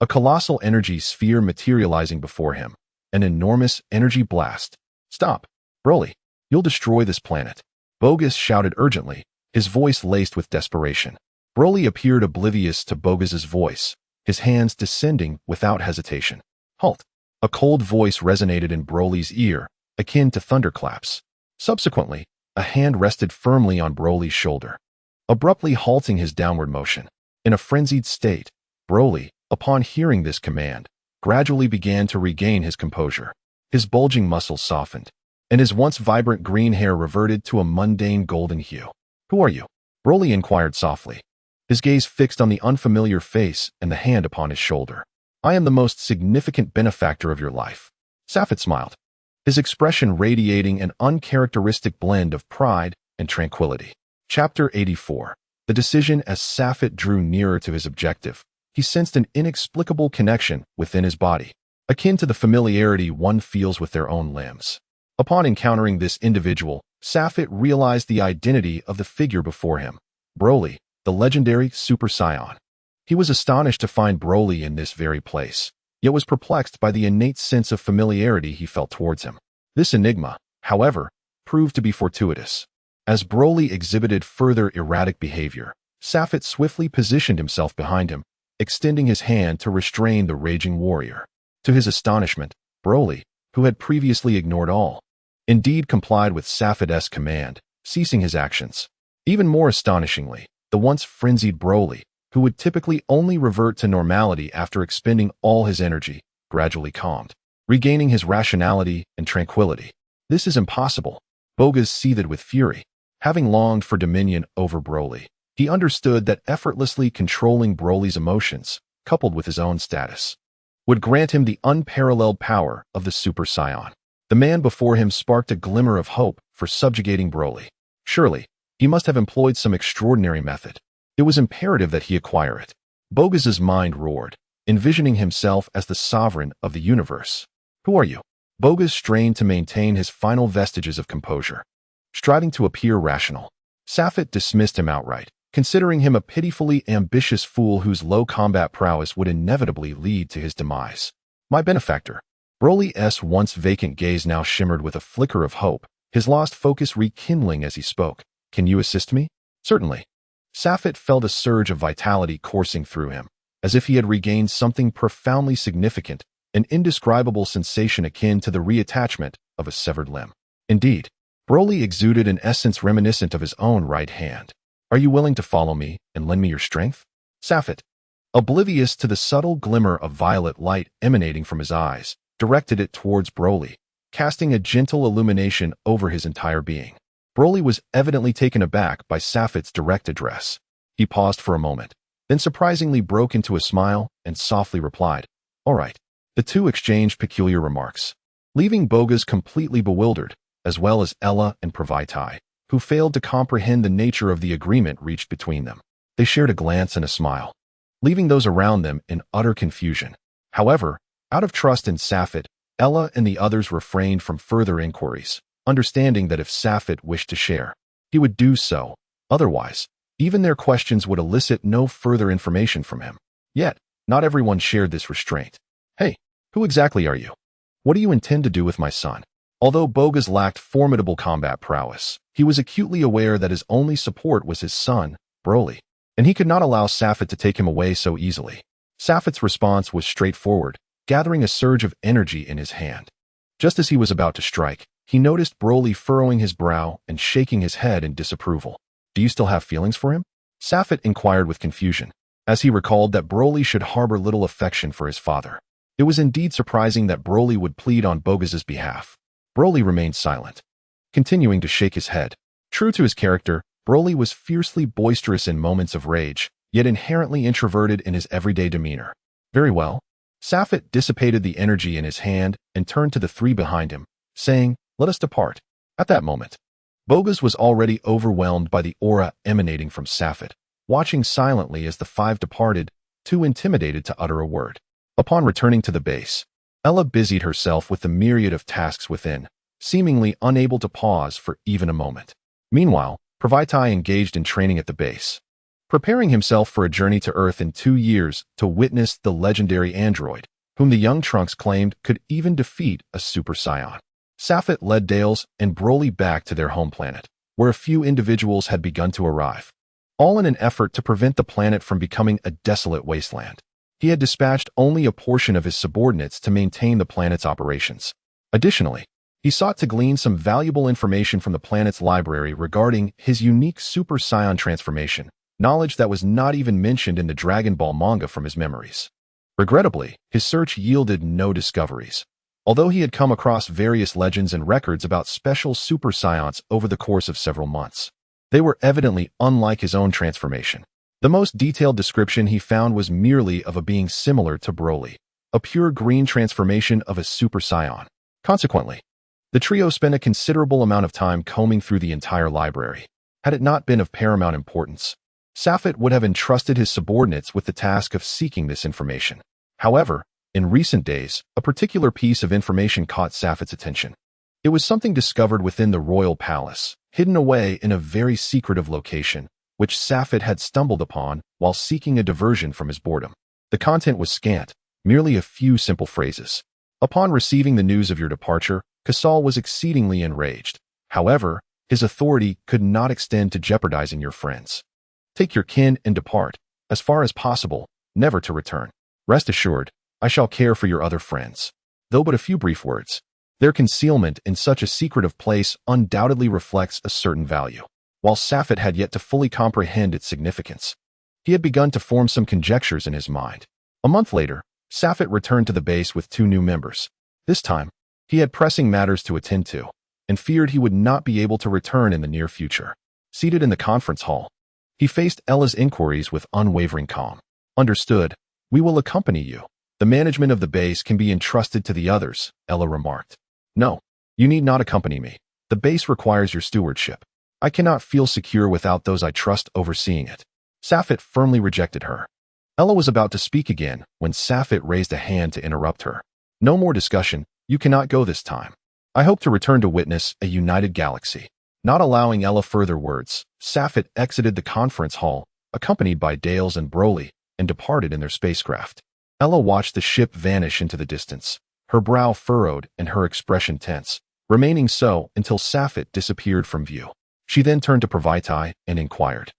A colossal energy sphere materializing before him, an enormous energy blast. "Stop, Broly. You'll destroy this planet," Bogus shouted urgently, his voice laced with desperation. Broly appeared oblivious to Bogus's voice, his hands descending without hesitation. "Halt!" A cold voice resonated in Broly's ear, akin to thunderclaps. Subsequently, a hand rested firmly on Broly's shoulder, abruptly halting his downward motion. In a frenzied state, Broly, upon hearing this command, gradually began to regain his composure. His bulging muscles softened, and his once vibrant green hair reverted to a mundane golden hue. "Who are you?" Broly inquired softly, his gaze fixed on the unfamiliar face and the hand upon his shoulder. "I am the most significant benefactor of your life." Safet smiled, his expression radiating an uncharacteristic blend of pride and tranquility. Chapter 84. The decision. As Safet drew nearer to his objective, he sensed an inexplicable connection within his body, akin to the familiarity one feels with their own limbs. Upon encountering this individual, Safet realized the identity of the figure before him, Broly, the legendary Super Saiyan. He was astonished to find Broly in this very place, yet was perplexed by the innate sense of familiarity he felt towards him. This enigma, however, proved to be fortuitous. As Broly exhibited further erratic behavior, Safet swiftly positioned himself behind him, extending his hand to restrain the raging warrior. To his astonishment, Broly, who had previously ignored all, indeed complied with Safet's command, ceasing his actions. Even more astonishingly, the once frenzied Broly, who would typically only revert to normality after expending all his energy, gradually calmed, regaining his rationality and tranquility. "This is impossible." Bogus seethed with fury. Having longed for dominion over Broly, he understood that effortlessly controlling Broly's emotions, coupled with his own status, would grant him the unparalleled power of the Super Saiyan. The man before him sparked a glimmer of hope for subjugating Broly. Surely, he must have employed some extraordinary method. It was imperative that he acquire it. Bogus's mind roared, envisioning himself as the sovereign of the universe. "Who are you?" Bogus strained to maintain his final vestiges of composure, striving to appear rational. Safet dismissed him outright, considering him a pitifully ambitious fool whose low combat prowess would inevitably lead to his demise. "My benefactor." Broly's once vacant gaze now shimmered with a flicker of hope, his lost focus rekindling as he spoke. "Can you assist me?" "Certainly." Safet felt a surge of vitality coursing through him, as if he had regained something profoundly significant, an indescribable sensation akin to the reattachment of a severed limb. Indeed, Broly exuded an essence reminiscent of his own right hand. "Are you willing to follow me and lend me your strength?" Safet, oblivious to the subtle glimmer of violet light emanating from his eyes, directed it towards Broly, casting a gentle illumination over his entire being. Broly was evidently taken aback by Safet's direct address. He paused for a moment, then surprisingly broke into a smile and softly replied, "All right." The two exchanged peculiar remarks, leaving Bogus completely bewildered, as well as Ella and Pravaitai, who failed to comprehend the nature of the agreement reached between them. They shared a glance and a smile, leaving those around them in utter confusion. However, out of trust in Safet, Ella and the others refrained from further inquiries, understanding that if Safet wished to share, he would do so. Otherwise, even their questions would elicit no further information from him. Yet, not everyone shared this restraint. "Hey, who exactly are you? What do you intend to do with my son?" Although Bogus lacked formidable combat prowess, he was acutely aware that his only support was his son, Broly, and he could not allow Safet to take him away so easily. Safet's response was straightforward, gathering a surge of energy in his hand. Just as he was about to strike, he noticed Broly furrowing his brow and shaking his head in disapproval. "Do you still have feelings for him?" Safet inquired with confusion, as he recalled that Broly should harbor little affection for his father. It was indeed surprising that Broly would plead on Boga's behalf. Broly remained silent, continuing to shake his head. True to his character, Broly was fiercely boisterous in moments of rage, yet inherently introverted in his everyday demeanor. Very well. Safet dissipated the energy in his hand and turned to the three behind him, saying, "Let us depart." At that moment, Bogas was already overwhelmed by the aura emanating from Safet, watching silently as the five departed, too intimidated to utter a word. Upon returning to the base, Ella busied herself with the myriad of tasks within, seemingly unable to pause for even a moment. Meanwhile, Pravaitai engaged in training at the base, preparing himself for a journey to Earth in 2 years to witness the legendary android, whom the young Trunks claimed could even defeat a Super Saiyan. Safet led Dales and Broly back to their home planet, where a few individuals had begun to arrive, all in an effort to prevent the planet from becoming a desolate wasteland. He had dispatched only a portion of his subordinates to maintain the planet's operations. Additionally, he sought to glean some valuable information from the planet's library regarding his unique Super Saiyan transformation, knowledge that was not even mentioned in the Dragon Ball manga from his memories. Regrettably, his search yielded no discoveries. Although he had come across various legends and records about special Super Saiyans over the course of several months, they were evidently unlike his own transformation. The most detailed description he found was merely of a being similar to Broly, a pure green transformation of a Super Saiyan. Consequently, the trio spent a considerable amount of time combing through the entire library. Had it not been of paramount importance, Safet would have entrusted his subordinates with the task of seeking this information. However, in recent days, a particular piece of information caught Safet's attention. It was something discovered within the royal palace, hidden away in a very secretive location, which Safet had stumbled upon while seeking a diversion from his boredom. The content was scant, merely a few simple phrases. Upon receiving the news of your departure, Kasal was exceedingly enraged. However, his authority could not extend to jeopardizing your friends. Take your kin and depart, as far as possible, never to return. Rest assured, I shall care for your other friends. Though but a few brief words, their concealment in such a secretive place undoubtedly reflects a certain value. While Safet had yet to fully comprehend its significance, he had begun to form some conjectures in his mind. A month later, Safet returned to the base with 2 new members. This time, he had pressing matters to attend to, and feared he would not be able to return in the near future. Seated in the conference hall, he faced Ella's inquiries with unwavering calm. "Understood. We will accompany you. The management of the base can be entrusted to the others," Ella remarked. "No, you need not accompany me. The base requires your stewardship. I cannot feel secure without those I trust overseeing it." Safet firmly rejected her. Ella was about to speak again when Safet raised a hand to interrupt her. "No more discussion. You cannot go this time. I hope to return to witness a united galaxy." Not allowing Ella further words, Safet exited the conference hall, accompanied by Dales and Broly, and departed in their spacecraft. Ella watched the ship vanish into the distance, her brow furrowed and her expression tense, remaining so until Safet disappeared from view. She then turned to Pravaitai and inquired,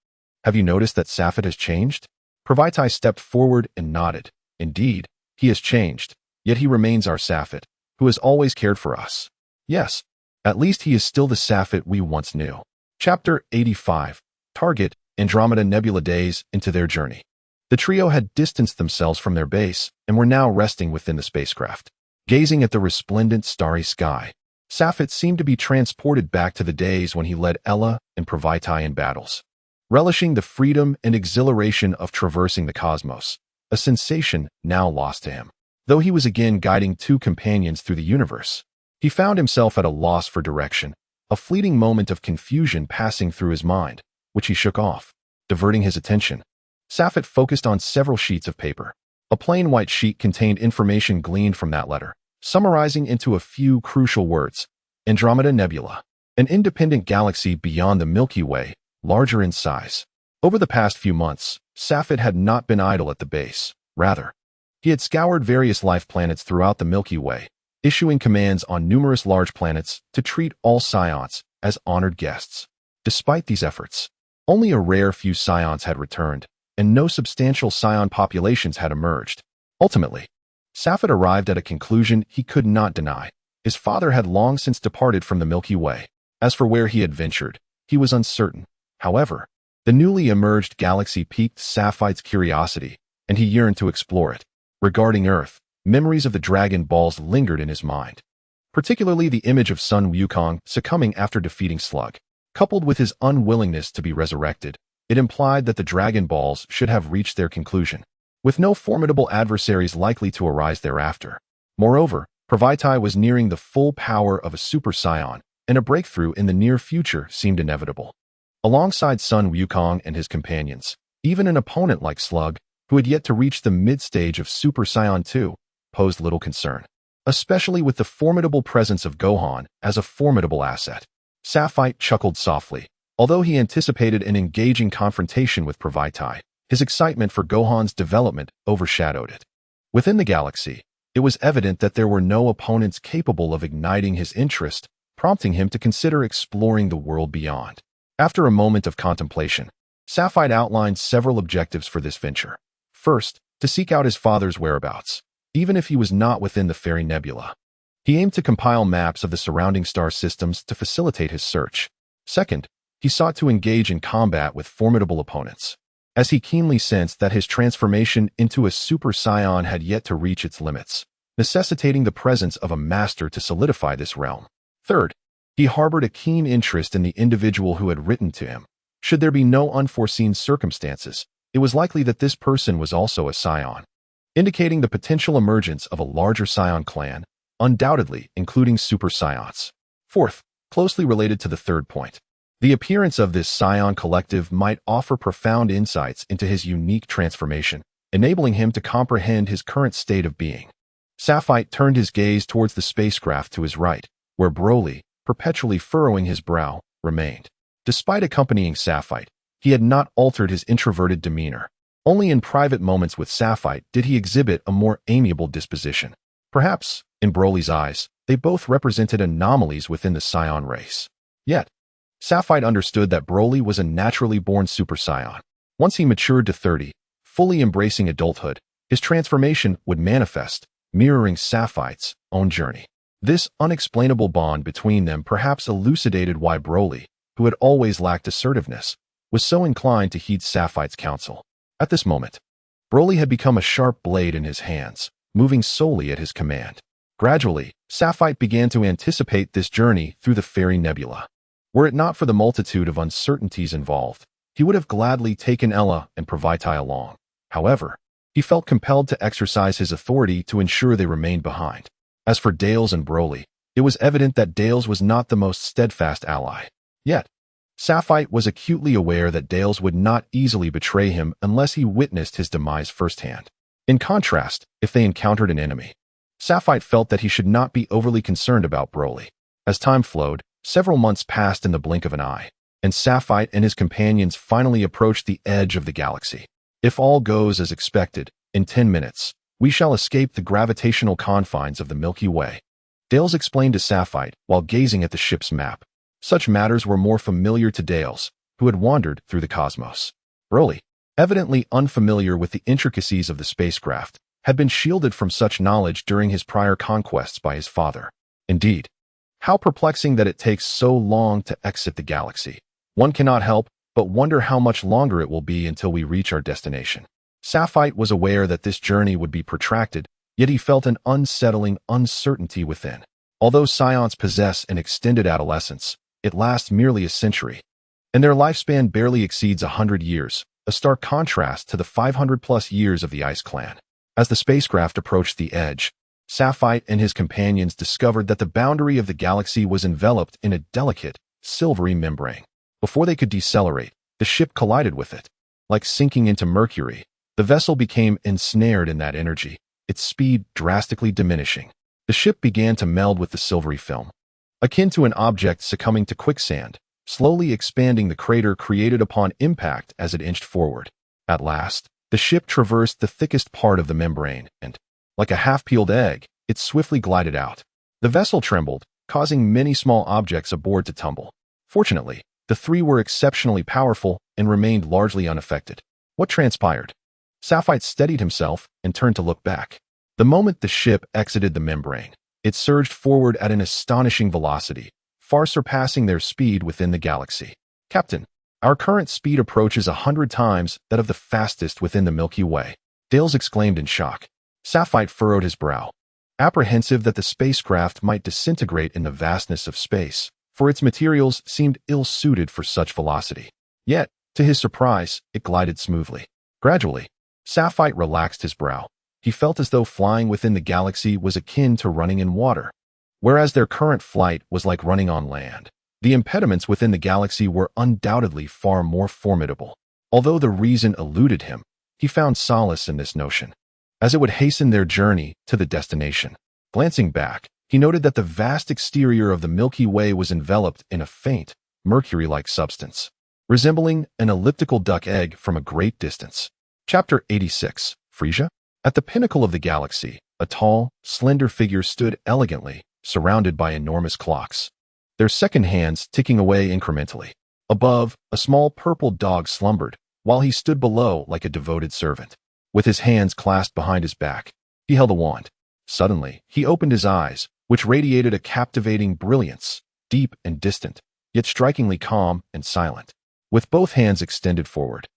"Have you noticed that Safet has changed?" Pravaitai stepped forward and nodded. "Indeed, he has changed, yet he remains our Safet, who has always cared for us. Yes, at least he is still the Safet we once knew." Chapter 85. Target: Andromeda Nebula. Days into their journey, the trio had distanced themselves from their base and were now resting within the spacecraft. Gazing at the resplendent starry sky, Safet seemed to be transported back to the days when he led Ella and Pravaitai in battles. Relishing the freedom and exhilaration of traversing the cosmos, a sensation now lost to him. Though he was again guiding 2 companions through the universe, he found himself at a loss for direction, a fleeting moment of confusion passing through his mind, which he shook off. Diverting his attention, Safet focused on several sheets of paper. A plain white sheet contained information gleaned from that letter, summarizing into a few crucial words: Andromeda Nebula, an independent galaxy beyond the Milky Way, larger in size. Over the past few months, Safet had not been idle at the base. Rather, he had scoured various life planets throughout the Milky Way, issuing commands on numerous large planets to treat all Scions as honored guests. Despite these efforts, only a rare few Scions had returned, and no substantial Scion populations had emerged. Ultimately, Safet arrived at a conclusion he could not deny. His father had long since departed from the Milky Way. As for where he had ventured, he was uncertain. However, the newly emerged galaxy piqued Safet's curiosity, and he yearned to explore it. Regarding Earth, memories of the Dragon Balls lingered in his mind. Particularly the image of Sun Wukong succumbing after defeating Slug. Coupled with his unwillingness to be resurrected, it implied that the Dragon Balls should have reached their conclusion, with no formidable adversaries likely to arise thereafter. Moreover, Pravaitai was nearing the full power of a Super Saiyan, and a breakthrough in the near future seemed inevitable. Alongside Sun Wukong and his companions, even an opponent like Slug, who had yet to reach the mid-stage of Super Saiyan 2, posed little concern, especially with the formidable presence of Gohan as a formidable asset. Sapphire chuckled softly. Although he anticipated an engaging confrontation with Pravaitai, his excitement for Gohan's development overshadowed it. Within the galaxy, it was evident that there were no opponents capable of igniting his interest, prompting him to consider exploring the world beyond. After a moment of contemplation, Sapphire outlined several objectives for this venture. First, to seek out his father's whereabouts, even if he was not within the Fairy Nebula. He aimed to compile maps of the surrounding star systems to facilitate his search. Second, he sought to engage in combat with formidable opponents, as he keenly sensed that his transformation into a Super Saiyan had yet to reach its limits, necessitating the presence of a master to solidify this realm. Third, he harbored a keen interest in the individual who had written to him. Should there be no unforeseen circumstances, it was likely that this person was also a Saiyan, indicating the potential emergence of a larger Saiyan clan, undoubtedly including Super Saiyans. Fourth, closely related to the third point, the appearance of this Saiyan collective might offer profound insights into his unique transformation, enabling him to comprehend his current state of being. Sapphire turned his gaze towards the spacecraft to his right, where Broly, perpetually furrowing his brow, remained. Despite accompanying Sapphire, he had not altered his introverted demeanor. Only in private moments with Sapphire did he exhibit a more amiable disposition. Perhaps, in Broly's eyes, they both represented anomalies within the Saiyan race. Yet, Sapphire understood that Broly was a naturally born Super Saiyan. Once he matured to 30, fully embracing adulthood, his transformation would manifest, mirroring Sapphire's own journey. This unexplainable bond between them perhaps elucidated why Broly, who had always lacked assertiveness, was so inclined to heed Sapphire's counsel. At this moment, Broly had become a sharp blade in his hands, moving solely at his command. Gradually, Sapphire began to anticipate this journey through the Fairy Nebula. Were it not for the multitude of uncertainties involved, he would have gladly taken Ella and Pravaitai along. However, he felt compelled to exercise his authority to ensure they remained behind. As for Dales and Broly, it was evident that Dales was not the most steadfast ally. Yet, Sapphire was acutely aware that Dales would not easily betray him unless he witnessed his demise firsthand. In contrast, if they encountered an enemy, Sapphire felt that he should not be overly concerned about Broly. As time flowed, several months passed in the blink of an eye, and Sapphire and his companions finally approached the edge of the galaxy. If all goes as expected, in 10 minutes, we shall escape the gravitational confines of the Milky Way, Dales explained to Sapphire while gazing at the ship's map. Such matters were more familiar to Dales, who had wandered through the cosmos. Broly, evidently unfamiliar with the intricacies of the spacecraft, had been shielded from such knowledge during his prior conquests by his father. Indeed, how perplexing that it takes so long to exit the galaxy. One cannot help but wonder how much longer it will be until we reach our destination. Sapphire was aware that this journey would be protracted, yet he felt an unsettling uncertainty within. Although Scions possess an extended adolescence, it lasts merely a century, and their lifespan barely exceeds 100 years, a stark contrast to the 500-plus years of the Ice Clan. As the spacecraft approached the edge, Sapphire and his companions discovered that the boundary of the galaxy was enveloped in a delicate, silvery membrane. Before they could decelerate, the ship collided with it. Like sinking into mercury, the vessel became ensnared in that energy, its speed drastically diminishing. The ship began to meld with the silvery film, akin to an object succumbing to quicksand, slowly expanding the crater created upon impact as it inched forward. At last, the ship traversed the thickest part of the membrane, and, like a half-peeled egg, it swiftly glided out. The vessel trembled, causing many small objects aboard to tumble. Fortunately, the three were exceptionally powerful and remained largely unaffected. What transpired? Sapphire steadied himself and turned to look back. The moment the ship exited the membrane, it surged forward at an astonishing velocity, far surpassing their speed within the galaxy. Captain, our current speed approaches 100 times that of the fastest within the Milky Way, Dales exclaimed in shock. Sapphire furrowed his brow, apprehensive that the spacecraft might disintegrate in the vastness of space, for its materials seemed ill-suited for such velocity. Yet, to his surprise, it glided smoothly. Gradually, Sapphire relaxed his brow. He felt as though flying within the galaxy was akin to running in water, whereas their current flight was like running on land. The impediments within the galaxy were undoubtedly far more formidable. Although the reason eluded him, he found solace in this notion, as it would hasten their journey to the destination. Glancing back, he noted that the vast exterior of the Milky Way was enveloped in a faint, mercury-like substance, resembling an elliptical duck egg from a great distance. Chapter 86, Frieza? At the pinnacle of the galaxy, a tall, slender figure stood elegantly, surrounded by enormous clocks, their second hands ticking away incrementally. Above, a small purple dog slumbered, while he stood below like a devoted servant. With his hands clasped behind his back, he held a wand. Suddenly, he opened his eyes, which radiated a captivating brilliance, deep and distant, yet strikingly calm and silent. With both hands extended forward,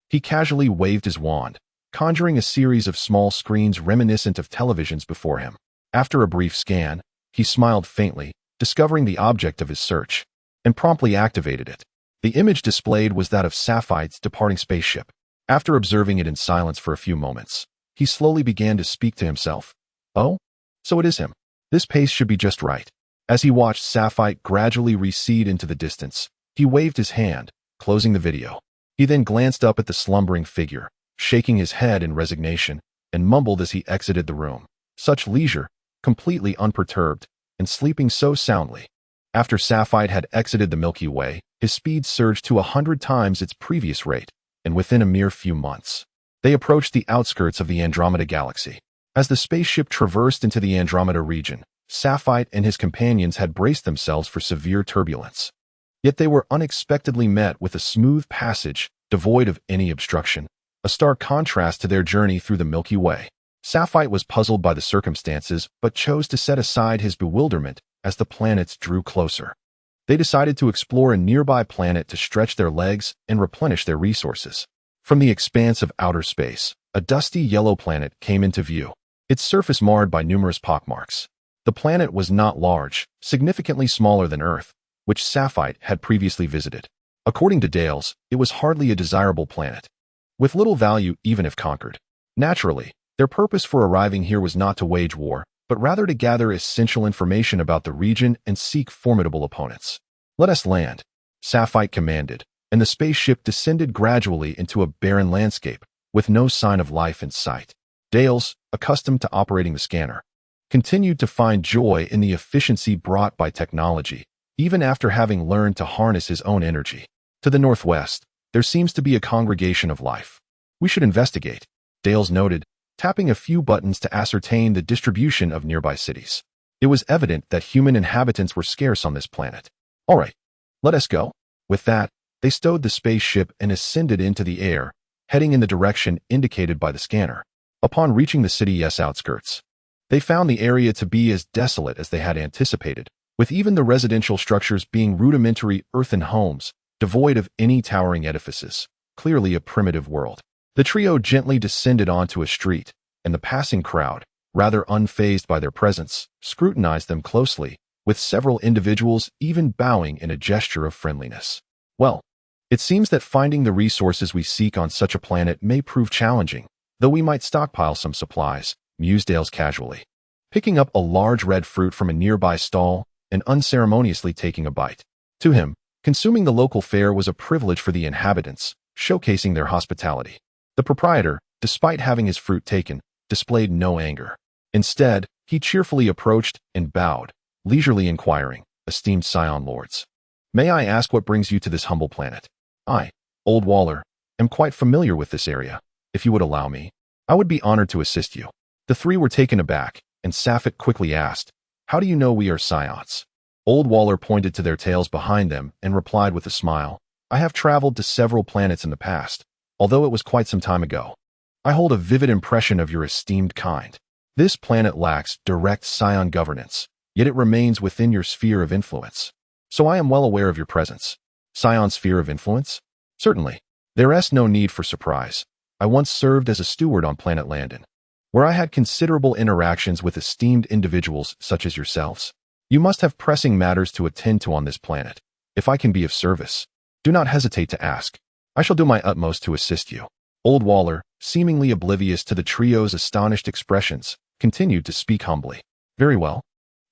he casually waved his wand, conjuring a series of small screens reminiscent of televisions before him. After a brief scan, he smiled faintly, discovering the object of his search, and promptly activated it. The image displayed was that of Sapphire's departing spaceship. After observing it in silence for a few moments, he slowly began to speak to himself. Oh? So it is him. This pace should be just right. As he watched Sapphire gradually recede into the distance, he waved his hand, closing the video. He then glanced up at the slumbering figure, shaking his head in resignation, and mumbled as he exited the room. Such leisure, completely unperturbed, and sleeping so soundly. After Sapphire had exited the Milky Way, his speed surged to 100 times its previous rate, and within a mere few months, they approached the outskirts of the Andromeda Galaxy. As the spaceship traversed into the Andromeda region, Sapphire and his companions had braced themselves for severe turbulence. Yet they were unexpectedly met with a smooth passage, devoid of any obstruction, a stark contrast to their journey through the Milky Way. Sapphire was puzzled by the circumstances, but chose to set aside his bewilderment as the planets drew closer. They decided to explore a nearby planet to stretch their legs and replenish their resources. From the expanse of outer space, a dusty yellow planet came into view, its surface marred by numerous pockmarks. The planet was not large, significantly smaller than Earth, which Sapphire had previously visited. According to Dales, it was hardly a desirable planet, with little value even if conquered. Naturally, their purpose for arriving here was not to wage war, but rather to gather essential information about the region and seek formidable opponents. Let us land, Sapphire commanded, and the spaceship descended gradually into a barren landscape, with no sign of life in sight. Dales, accustomed to operating the scanner, continued to find joy in the efficiency brought by technology, even after having learned to harness his own energy. To the northwest, there seems to be a congregation of life. We should investigate, Dales noted, tapping a few buttons to ascertain the distribution of nearby cities. It was evident that human inhabitants were scarce on this planet. All right, let us go. With that, they stowed the spaceship and ascended into the air, heading in the direction indicated by the scanner. Upon reaching the city's outskirts, they found the area to be as desolate as they had anticipated, with even the residential structures being rudimentary earthen homes, devoid of any towering edifices, clearly a primitive world. The trio gently descended onto a street, and the passing crowd, rather unfazed by their presence, scrutinized them closely, with several individuals even bowing in a gesture of friendliness. Well, it seems that finding the resources we seek on such a planet may prove challenging, though we might stockpile some supplies, mused Dales casually, picking up a large red fruit from a nearby stall and unceremoniously taking a bite. To him, consuming the local fare was a privilege for the inhabitants, showcasing their hospitality. The proprietor, despite having his fruit taken, displayed no anger. Instead, he cheerfully approached and bowed, leisurely inquiring, "Esteemed Scion Lords, may I ask what brings you to this humble planet? I, Old Waller, am quite familiar with this area. If you would allow me, I would be honored to assist you." The three were taken aback, and Sapphire quickly asked, "How do you know we are Scions?" Old Waller pointed to their tails behind them and replied with a smile, "I have traveled to several planets in the past, although it was quite some time ago. I hold a vivid impression of your esteemed kind. This planet lacks direct Scion governance, yet it remains within your sphere of influence. So I am well aware of your presence." "Scion sphere of influence? Certainly. There is no need for surprise. I once served as a steward on planet Landon, where I had considerable interactions with esteemed individuals such as yourselves. You must have pressing matters to attend to on this planet. If I can be of service, do not hesitate to ask. I shall do my utmost to assist you." Old Waller, seemingly oblivious to the trio's astonished expressions, continued to speak humbly. "Very well.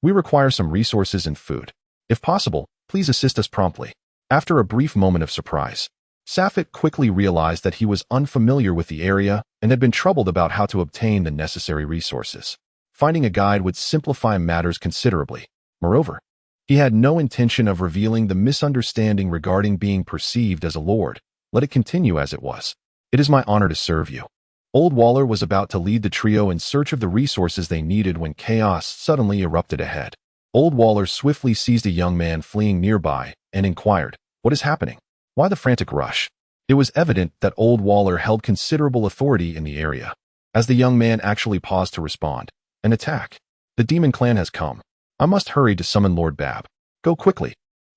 We require some resources and food. If possible, please assist us promptly." After a brief moment of surprise, Safit quickly realized that he was unfamiliar with the area and had been troubled about how to obtain the necessary resources. Finding a guide would simplify matters considerably. Moreover, he had no intention of revealing the misunderstanding regarding being perceived as a lord. Let it continue as it was. "It is my honor to serve you." Old Waller was about to lead the trio in search of the resources they needed when chaos suddenly erupted ahead. Old Waller swiftly seized a young man fleeing nearby and inquired, "What is happening? Why the frantic rush?" It was evident that Old Waller held considerable authority in the area. As the young man actually paused to respond, "An attack. The demon clan has come. I must hurry to summon Lord Bab. Go quickly,"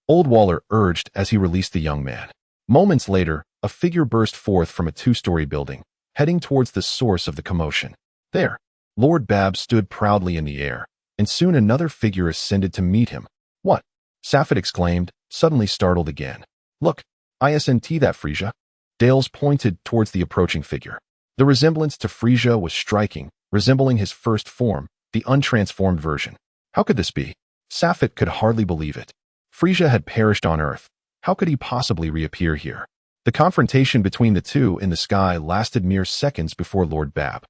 Old Waller urged as he released the young man. Moments later, a figure burst forth from a two-story building, heading towards the source of the commotion. There, Lord Bab stood proudly in the air, and soon another figure ascended to meet him. "What?" Safit exclaimed, suddenly startled again. "Look, isn't that Frieza?" Dales pointed towards the approaching figure. The resemblance to Frieza was striking, resembling his first form, the untransformed version. How could this be? Safit could hardly believe it. Frieza had perished on Earth. How could he possibly reappear here? The confrontation between the two in the sky lasted mere seconds before Lord Bab,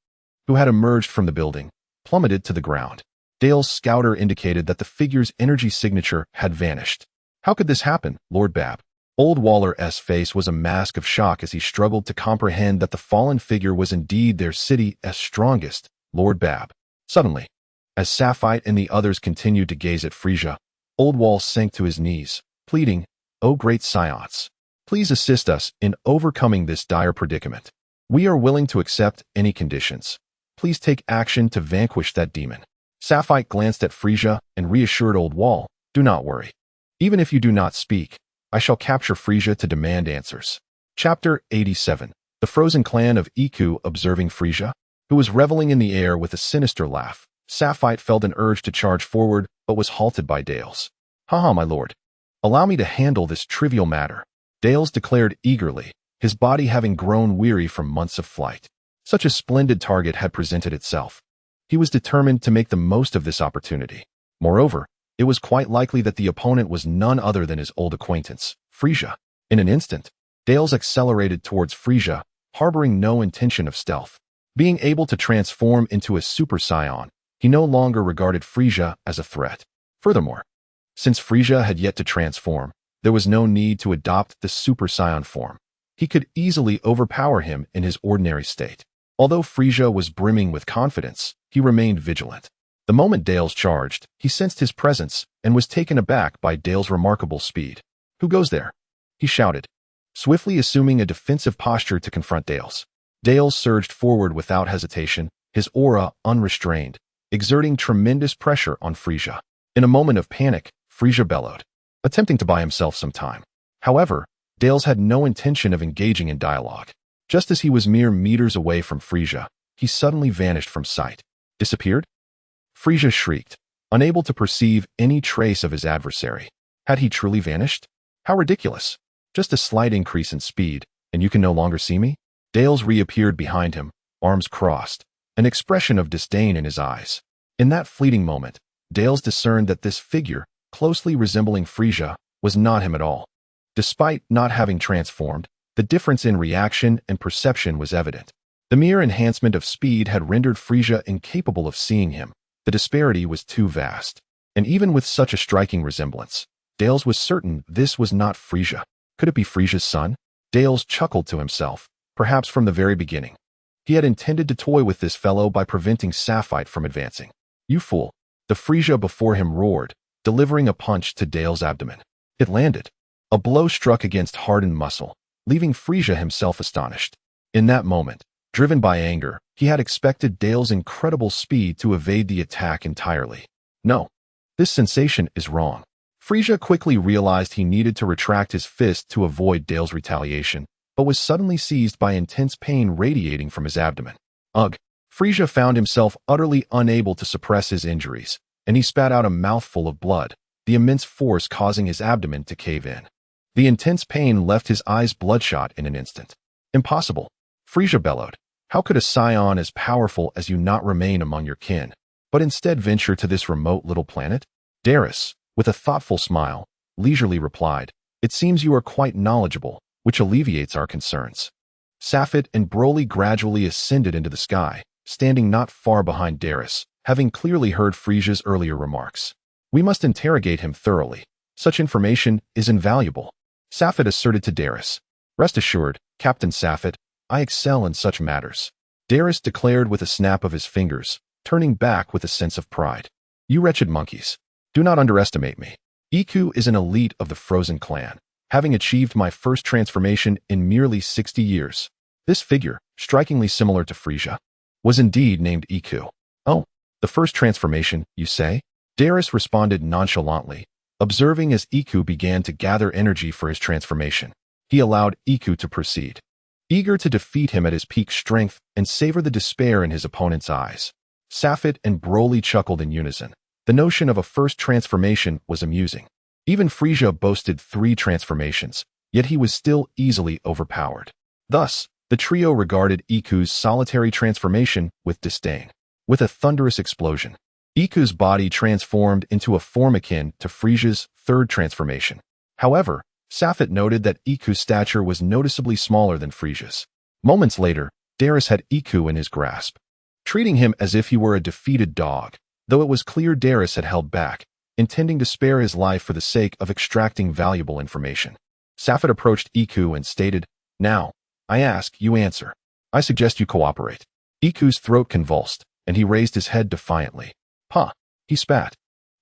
who had emerged from the building, plummeted to the ground. Dale's scouter indicated that the figure's energy signature had vanished. How could this happen, Lord Bab? Old Waller's face was a mask of shock as he struggled to comprehend that the fallen figure was indeed their city's strongest, Lord Bab. Suddenly, as Safite and the others continued to gaze at Frieza, Old Wall sank to his knees, pleading, "O great Science, please assist us in overcoming this dire predicament. We are willing to accept any conditions. Please take action to vanquish that demon." Safite glanced at Frieza and reassured Old Wall, "Do not worry. Even if you do not speak, I shall capture Frieza to demand answers." Chapter 87. The Frozen Clan of Iku observing Frieza, who was reveling in the air with a sinister laugh. Safite felt an urge to charge forward, but was halted by Dales. "Haha, my lord. Allow me to handle this trivial matter," Dales declared eagerly, his body having grown weary from months of flight. Such a splendid target had presented itself. He was determined to make the most of this opportunity. Moreover, it was quite likely that the opponent was none other than his old acquaintance, Frieza. In an instant, Dales accelerated towards Frieza, harboring no intention of stealth. Being able to transform into a Super Saiyan, he no longer regarded Frieza as a threat. Furthermore, since Frieza had yet to transform, there was no need to adopt the Super Saiyan form. He could easily overpower him in his ordinary state. Although Frieza was brimming with confidence, he remained vigilant. The moment Dales charged, he sensed his presence and was taken aback by Dales' remarkable speed. "Who goes there?" he shouted, swiftly assuming a defensive posture to confront Dales. Dales surged forward without hesitation, his aura unrestrained, exerting tremendous pressure on Frieza. In a moment of panic, Frieza bellowed, attempting to buy himself some time. However, Dales had no intention of engaging in dialogue. Just as he was mere meters away from Frieza, he suddenly vanished from sight. Disappeared? Frieza shrieked, unable to perceive any trace of his adversary. Had he truly vanished? How ridiculous. Just a slight increase in speed, and you can no longer see me? Dales reappeared behind him, arms crossed, an expression of disdain in his eyes. In that fleeting moment, Dales discerned that this figure, closely resembling Frieza, was not him at all. Despite not having transformed, the difference in reaction and perception was evident. The mere enhancement of speed had rendered Frieza incapable of seeing him. The disparity was too vast. And even with such a striking resemblance, Dales was certain this was not Frieza. Could it be Frieza's son? Dales chuckled to himself, perhaps from the very beginning. He had intended to toy with this fellow by preventing Safite from advancing. "You fool!" The Frieza before him roared, delivering a punch to Dales' abdomen. It landed. A blow struck against hardened muscle, leaving Frieza himself astonished. In that moment, driven by anger, he had expected Dales' incredible speed to evade the attack entirely. No, this sensation is wrong. Frieza quickly realized he needed to retract his fist to avoid Dales' retaliation, but was suddenly seized by intense pain radiating from his abdomen. Ugh! Frieza found himself utterly unable to suppress his injuries, and he spat out a mouthful of blood, the immense force causing his abdomen to cave in. The intense pain left his eyes bloodshot in an instant. Impossible, Frieza bellowed. How could a scion as powerful as you not remain among your kin, but instead venture to this remote little planet? Darius, with a thoughtful smile, leisurely replied, It seems you are quite knowledgeable, which alleviates our concerns. Safed and Broly gradually ascended into the sky, standing not far behind Darius, having clearly heard Frieza's earlier remarks. We must interrogate him thoroughly. Such information is invaluable, Safed asserted to Darius. Rest assured, Captain Safed, I excel in such matters, Darius declared with a snap of his fingers, turning back with a sense of pride. You wretched monkeys, do not underestimate me. Iku is an elite of the Frozen clan, having achieved my first transformation in merely 60 years. This figure, strikingly similar to Frieza, was indeed named Iku. Oh, the first transformation, you say? Darius responded nonchalantly, observing as Iku began to gather energy for his transformation. He allowed Iku to proceed, eager to defeat him at his peak strength and savor the despair in his opponent's eyes. Safed and Broly chuckled in unison. The notion of a first transformation was amusing. Even Frieza boasted 3 transformations, yet he was still easily overpowered. Thus, the trio regarded Iku's solitary transformation with disdain. With a thunderous explosion, Iku's body transformed into a form akin to Frieza's 3rd transformation. However, Safed noted that Iku's stature was noticeably smaller than Frieza's. Moments later, Darius had Iku in his grasp, treating him as if he were a defeated dog, though it was clear Darius had held back, intending to spare his life for the sake of extracting valuable information. Safed approached Iku and stated, Now, I ask, you answer. I suggest you cooperate. Iku's throat convulsed, and he raised his head defiantly. Huh, he spat.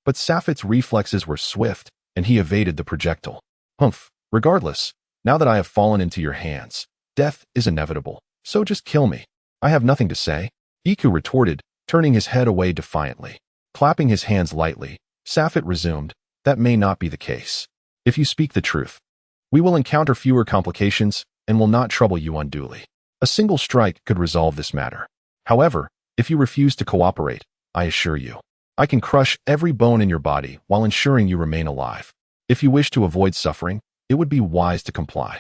But Safed's reflexes were swift, and he evaded the projectile. Humph, regardless, now that I have fallen into your hands, death is inevitable, so just kill me. I have nothing to say, Iku retorted, turning his head away defiantly. Clapping his hands lightly, Safed resumed, That may not be the case. If you speak the truth, we will encounter fewer complications and will not trouble you unduly. A single strike could resolve this matter. However, if you refuse to cooperate, I assure you, I can crush every bone in your body while ensuring you remain alive. If you wish to avoid suffering, it would be wise to comply.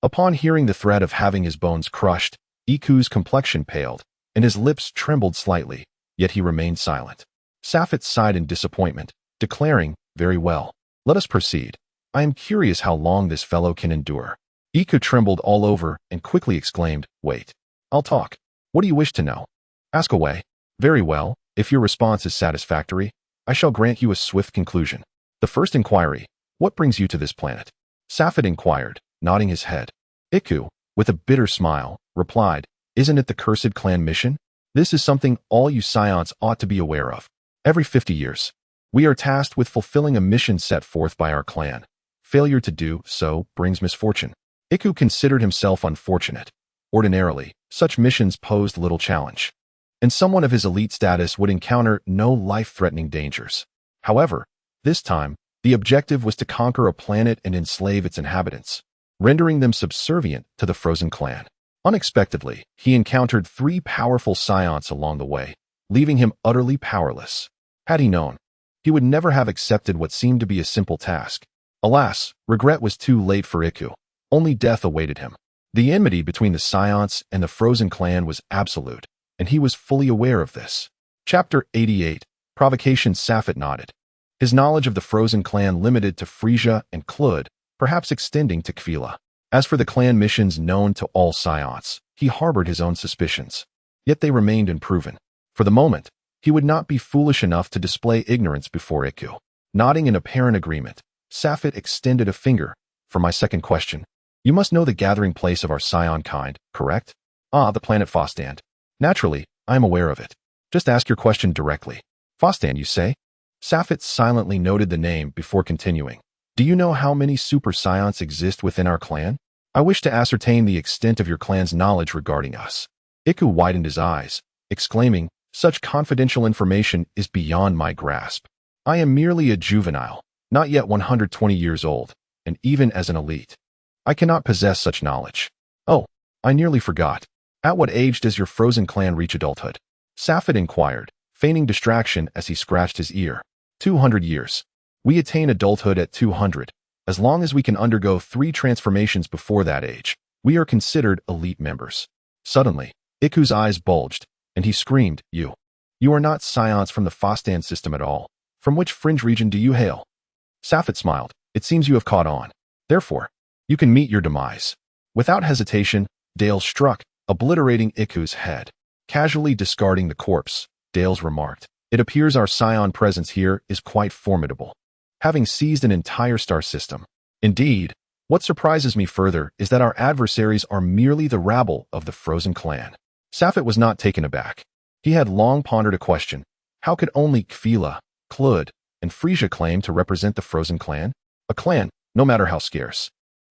Upon hearing the threat of having his bones crushed, Iku's complexion paled, and his lips trembled slightly, yet he remained silent. Safed sighed in disappointment, declaring, Very well, let us proceed. I am curious how long this fellow can endure. Iku trembled all over and quickly exclaimed, Wait, I'll talk. What do you wish to know? Ask away. Very well, if your response is satisfactory, I shall grant you a swift conclusion. The first inquiry, what brings you to this planet? Safed inquired, nodding his head. Iku, with a bitter smile, replied, Isn't it the cursed clan mission? This is something all you scions ought to be aware of. Every 50 years, we are tasked with fulfilling a mission set forth by our clan. Failure to do so brings misfortune. Iku considered himself unfortunate. Ordinarily, such missions posed little challenge, and someone of his elite status would encounter no life-threatening dangers. However, this time, the objective was to conquer a planet and enslave its inhabitants, rendering them subservient to the Frozen clan. Unexpectedly, he encountered 3 powerful scions along the way, leaving him utterly powerless. Had he known, he would never have accepted what seemed to be a simple task. Alas, regret was too late for Iku. Only death awaited him. The enmity between the scions and the Frozen clan was absolute, and he was fully aware of this. Chapter 88, Provocation. Safed nodded. His knowledge of the Frozen clan limited to Frieza and Clud, perhaps extending to Kfila. As for the clan missions known to all scions, he harbored his own suspicions. Yet they remained unproven. For the moment, he would not be foolish enough to display ignorance before Iku. Nodding in apparent agreement, Safed extended a finger. For my second question, you must know the gathering place of our scion kind, correct? Ah, the planet Fosstand. Naturally, I am aware of it. Just ask your question directly. Fosstand, you say? Safed silently noted the name before continuing. Do you know how many super scions exist within our clan? I wish to ascertain the extent of your clan's knowledge regarding us. Iku widened his eyes, exclaiming, Such confidential information is beyond my grasp. I am merely a juvenile, not yet 120 years old, and even as an elite, I cannot possess such knowledge. Oh, I nearly forgot. At what age does your Frozen clan reach adulthood? Safed inquired, feigning distraction as he scratched his ear. 200 years. We attain adulthood at 200. As long as we can undergo 3 transformations before that age, we are considered elite members. Suddenly, Iku's eyes bulged, and he screamed, You are not scions from the Fostan system at all. From which fringe region do you hail? Safed smiled. It seems you have caught on. Therefore, you can meet your demise. Without hesitation, Dale struck, obliterating Iku's head. Casually discarding the corpse, Dales remarked, It appears our scion presence here is quite formidable, having seized an entire star system. Indeed, what surprises me further is that our adversaries are merely the rabble of the Frozen Clan. Safed was not taken aback. He had long pondered a question. How could only Kfila, Klud, and Frieza claim to represent the Frozen Clan? A clan, no matter how scarce,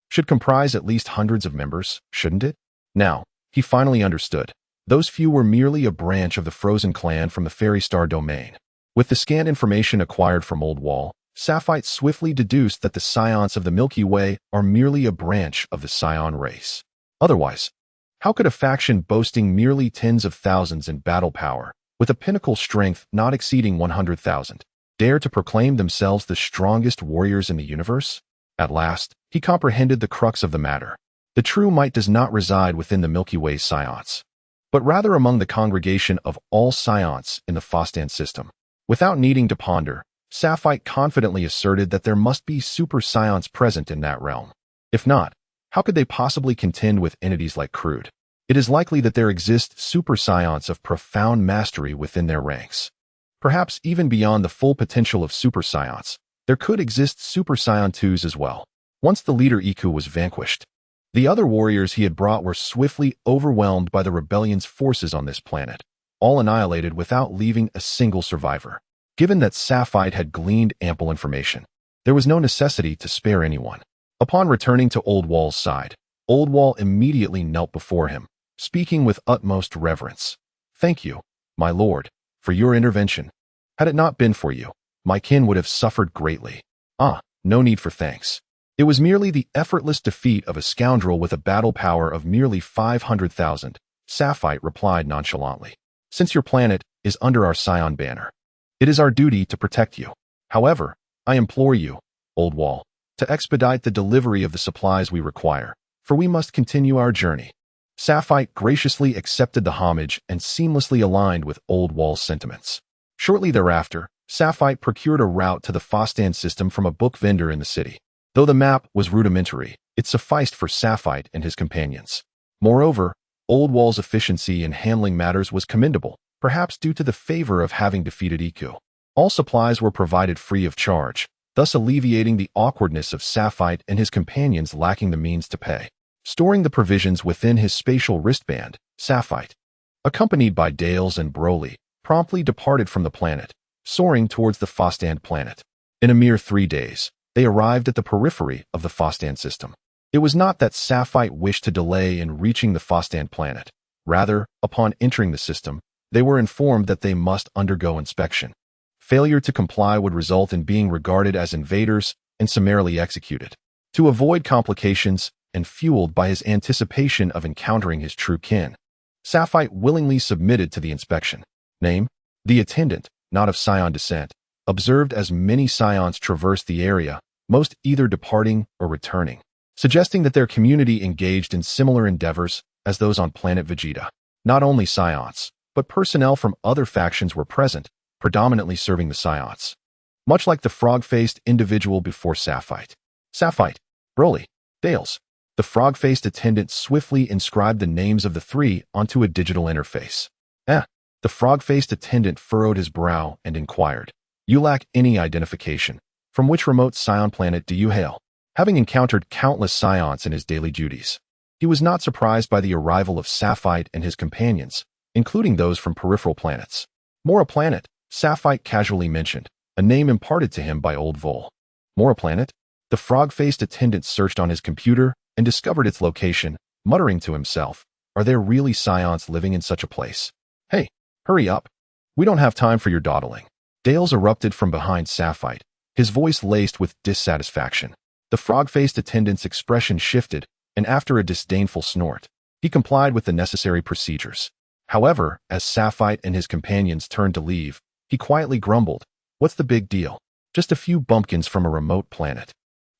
should comprise at least hundreds of members, shouldn't it? Now, he finally understood. Those few were merely a branch of the Frozen Clan from the Fairy Star domain. With the scant information acquired from Old Wall, Safed swiftly deduced that the scions of the Milky Way are merely a branch of the scion race. Otherwise, how could a faction boasting merely tens of thousands in battle power, with a pinnacle strength not exceeding 100,000, dare to proclaim themselves the strongest warriors in the universe? At last, he comprehended the crux of the matter. The true might does not reside within the Milky Way scions, but rather among the congregation of all scions in the Fostan system. Without needing to ponder, Safed confidently asserted that there must be super scions present in that realm. If not, how could they possibly contend with entities like Crude? It is likely that there exist super scions of profound mastery within their ranks. Perhaps even beyond the full potential of super scions, there could exist super scion 2s as well. Once the leader Iku was vanquished, the other warriors he had brought were swiftly overwhelmed by the rebellion's forces on this planet, all annihilated without leaving a single survivor. Given that Safed had gleaned ample information, there was no necessity to spare anyone. Upon returning to Old Wall's side, Old Wall immediately knelt before him, speaking with utmost reverence. Thank you, my lord, for your intervention. Had it not been for you, my kin would have suffered greatly. No need for thanks. It was merely the effortless defeat of a scoundrel with a battle power of merely 500,000, Safed replied nonchalantly. Since your planet is under our scion banner, it is our duty to protect you. However, I implore you, Old Wall, to expedite the delivery of the supplies we require, for we must continue our journey. Safed graciously accepted the homage and seamlessly aligned with Old Wall's sentiments. Shortly thereafter, Safed procured a route to the Fostan system from a book vendor in the city. Though the map was rudimentary, it sufficed for Safed and his companions. Moreover, Old Wall's efficiency in handling matters was commendable, perhaps due to the favor of having defeated Iku. All supplies were provided free of charge, thus alleviating the awkwardness of Safed and his companions lacking the means to pay. Storing the provisions within his spatial wristband, Safed, accompanied by Dales and Broly, promptly departed from the planet, soaring towards the Fostan planet. In a mere 3 days, they arrived at the periphery of the Fostan system. It was not that Safed wished to delay in reaching the Fostan planet. Rather, upon entering the system, they were informed that they must undergo inspection. Failure to comply would result in being regarded as invaders and summarily executed. To avoid complications, and fueled by his anticipation of encountering his true kin, Safed willingly submitted to the inspection. Name: the attendant, not of scion descent, observed as many scions traversed the area, most either departing or returning, suggesting that their community engaged in similar endeavors as those on planet Vegeta. Not only scions, but personnel from other factions were present, predominantly serving the scions. Much like the frog-faced individual before Safed, Broly, Dales, the frog-faced attendant swiftly inscribed the names of the 3 onto a digital interface. The frog-faced attendant furrowed his brow and inquired, You lack any identification. From which remote scion planet do you hail? Having encountered countless scions in his daily duties, he was not surprised by the arrival of Safed and his companions, including those from peripheral planets. Mora Planet, Safed casually mentioned, a name imparted to him by Old Vol. Mora Planet? The frog-faced attendant searched on his computer and discovered its location, muttering to himself, Are there really scions living in such a place? Hey, hurry up. We don't have time for your dawdling. Dales erupted from behind Safed, his voice laced with dissatisfaction. The frog-faced attendant's expression shifted, and after a disdainful snort, he complied with the necessary procedures. However, as Sapphire and his companions turned to leave, he quietly grumbled, "What's the big deal? Just a few bumpkins from a remote planet."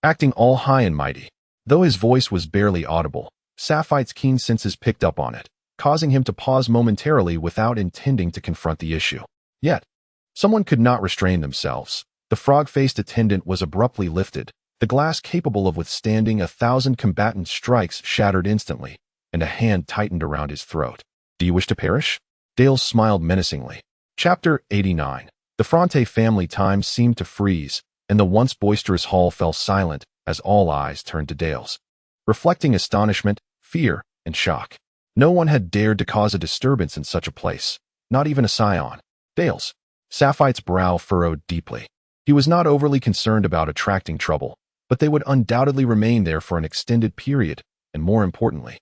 Acting all high and mighty. Though his voice was barely audible, Sapphire's keen senses picked up on it, causing him to pause momentarily without intending to confront the issue. Yet, someone could not restrain themselves. The frog-faced attendant was abruptly lifted, the glass capable of withstanding 1,000 combatant strikes shattered instantly, and a hand tightened around his throat. "Do you wish to perish?" Dale smiled menacingly. Chapter 89. The Fronte family time seemed to freeze, and the once boisterous hall fell silent as all eyes turned to Dale's, reflecting astonishment, fear, and shock. No one had dared to cause a disturbance in such a place, not even a scion. Dale's. Sapphire's brow furrowed deeply. He was not overly concerned about attracting trouble, but they would undoubtedly remain there for an extended period, and more importantly,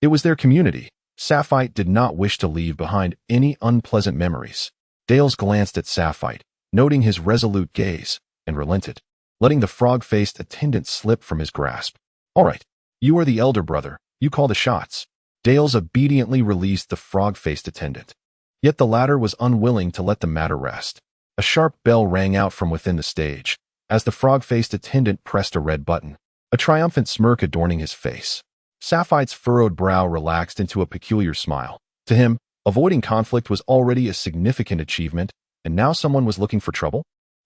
it was their community. Sapphire did not wish to leave behind any unpleasant memories. Dales glanced at Sapphire, noting his resolute gaze, and relented, letting the frog-faced attendant slip from his grasp. "All right, you are the elder brother, you call the shots." Dales obediently released the frog-faced attendant. Yet the latter was unwilling to let the matter rest. A sharp bell rang out from within the stage, as the frog-faced attendant pressed a red button, a triumphant smirk adorning his face. Sapphire's furrowed brow relaxed into a peculiar smile. To him, avoiding conflict was already a significant achievement, and now someone was looking for trouble?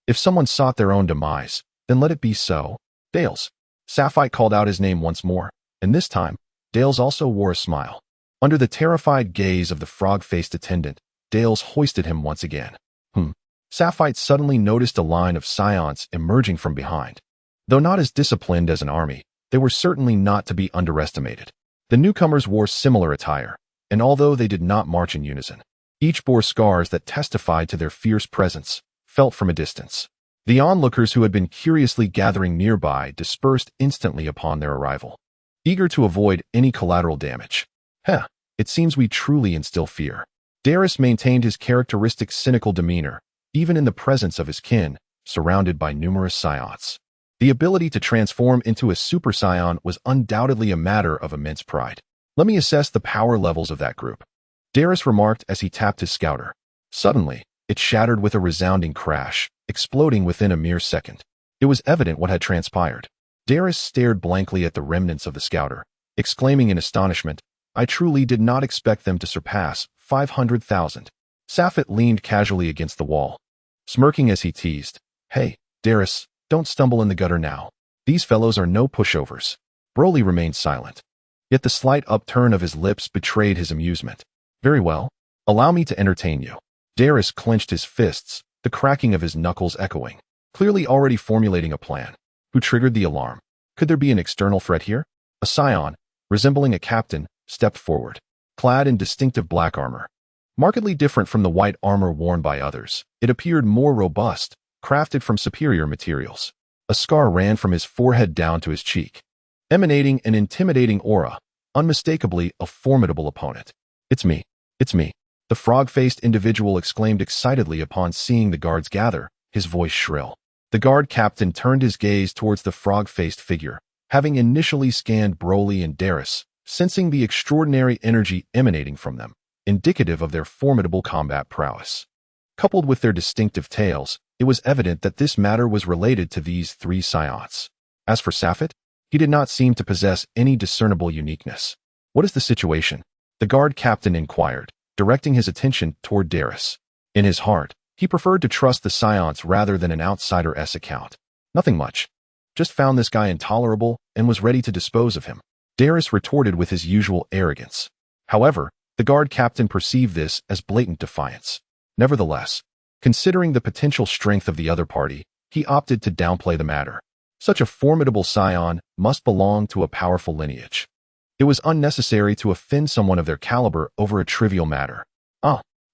If someone sought their own demise, then let it be so. "Dales." Sapphire called out his name once more, and this time, Dales also wore a smile. Under the terrified gaze of the frog-faced attendant, Dales hoisted him once again. Sapphire suddenly noticed a line of scions emerging from behind. Though not as disciplined as an army, they were certainly not to be underestimated. The newcomers wore similar attire, and although they did not march in unison, each bore scars that testified to their fierce presence, felt from a distance. The onlookers who had been curiously gathering nearby dispersed instantly upon their arrival, eager to avoid any collateral damage. It seems we truly instill fear. Darius maintained his characteristic cynical demeanor, even in the presence of his kin, surrounded by numerous scions. The ability to transform into a super scion was undoubtedly a matter of immense pride. "Let me assess the power levels of that group," Darius remarked as he tapped his scouter. Suddenly, it shattered with a resounding crash, exploding within a mere second. It was evident what had transpired. Darius stared blankly at the remnants of the scouter, exclaiming in astonishment, "I truly did not expect them to surpass 500,000. Sapphire leaned casually against the wall, smirking as he teased, "Hey, Darius, don't stumble in the gutter now. These fellows are no pushovers." Broly remained silent. Yet the slight upturn of his lips betrayed his amusement. "Very well. Allow me to entertain you." Darius clenched his fists, the cracking of his knuckles echoing, clearly already formulating a plan. Who triggered the alarm? Could there be an external threat here? A scion, resembling a captain, stepped forward, clad in distinctive black armor. Markedly different from the white armor worn by others, it appeared more robust, crafted from superior materials. A scar ran from his forehead down to his cheek, emanating an intimidating aura, unmistakably a formidable opponent. "It's me. It's me," the frog-faced individual exclaimed excitedly upon seeing the guards gather, his voice shrill. The guard captain turned his gaze towards the frog-faced figure, having initially scanned Broly and Darius, sensing the extraordinary energy emanating from them, indicative of their formidable combat prowess. Coupled with their distinctive tails, it was evident that this matter was related to these three scions. As for Sapphire, he did not seem to possess any discernible uniqueness. "What is the situation?" the guard captain inquired, directing his attention toward Darius. In his heart, he preferred to trust the scions rather than an outsider's account. "Nothing much. Just found this guy intolerable and was ready to dispose of him," Darius retorted with his usual arrogance. However, the guard captain perceived this as blatant defiance. Nevertheless, considering the potential strength of the other party, he opted to downplay the matter. Such a formidable scion must belong to a powerful lineage. It was unnecessary to offend someone of their caliber over a trivial matter.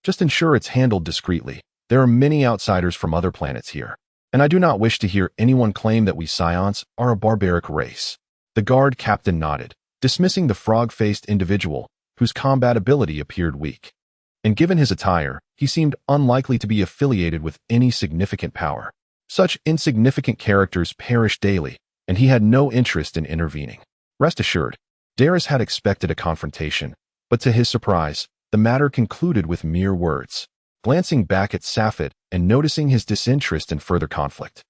Just ensure it's handled discreetly. There are many outsiders from other planets here, and I do not wish to hear anyone claim that we scions are a barbaric race." The guard captain nodded, dismissing the frog-faced individual, whose combat ability appeared weak. And given his attire, he seemed unlikely to be affiliated with any significant power. Such insignificant characters perish daily, and he had no interest in intervening. Rest assured, Darius had expected a confrontation, but to his surprise, the matter concluded with mere words. Glancing back at Safet and noticing his disinterest in further conflict,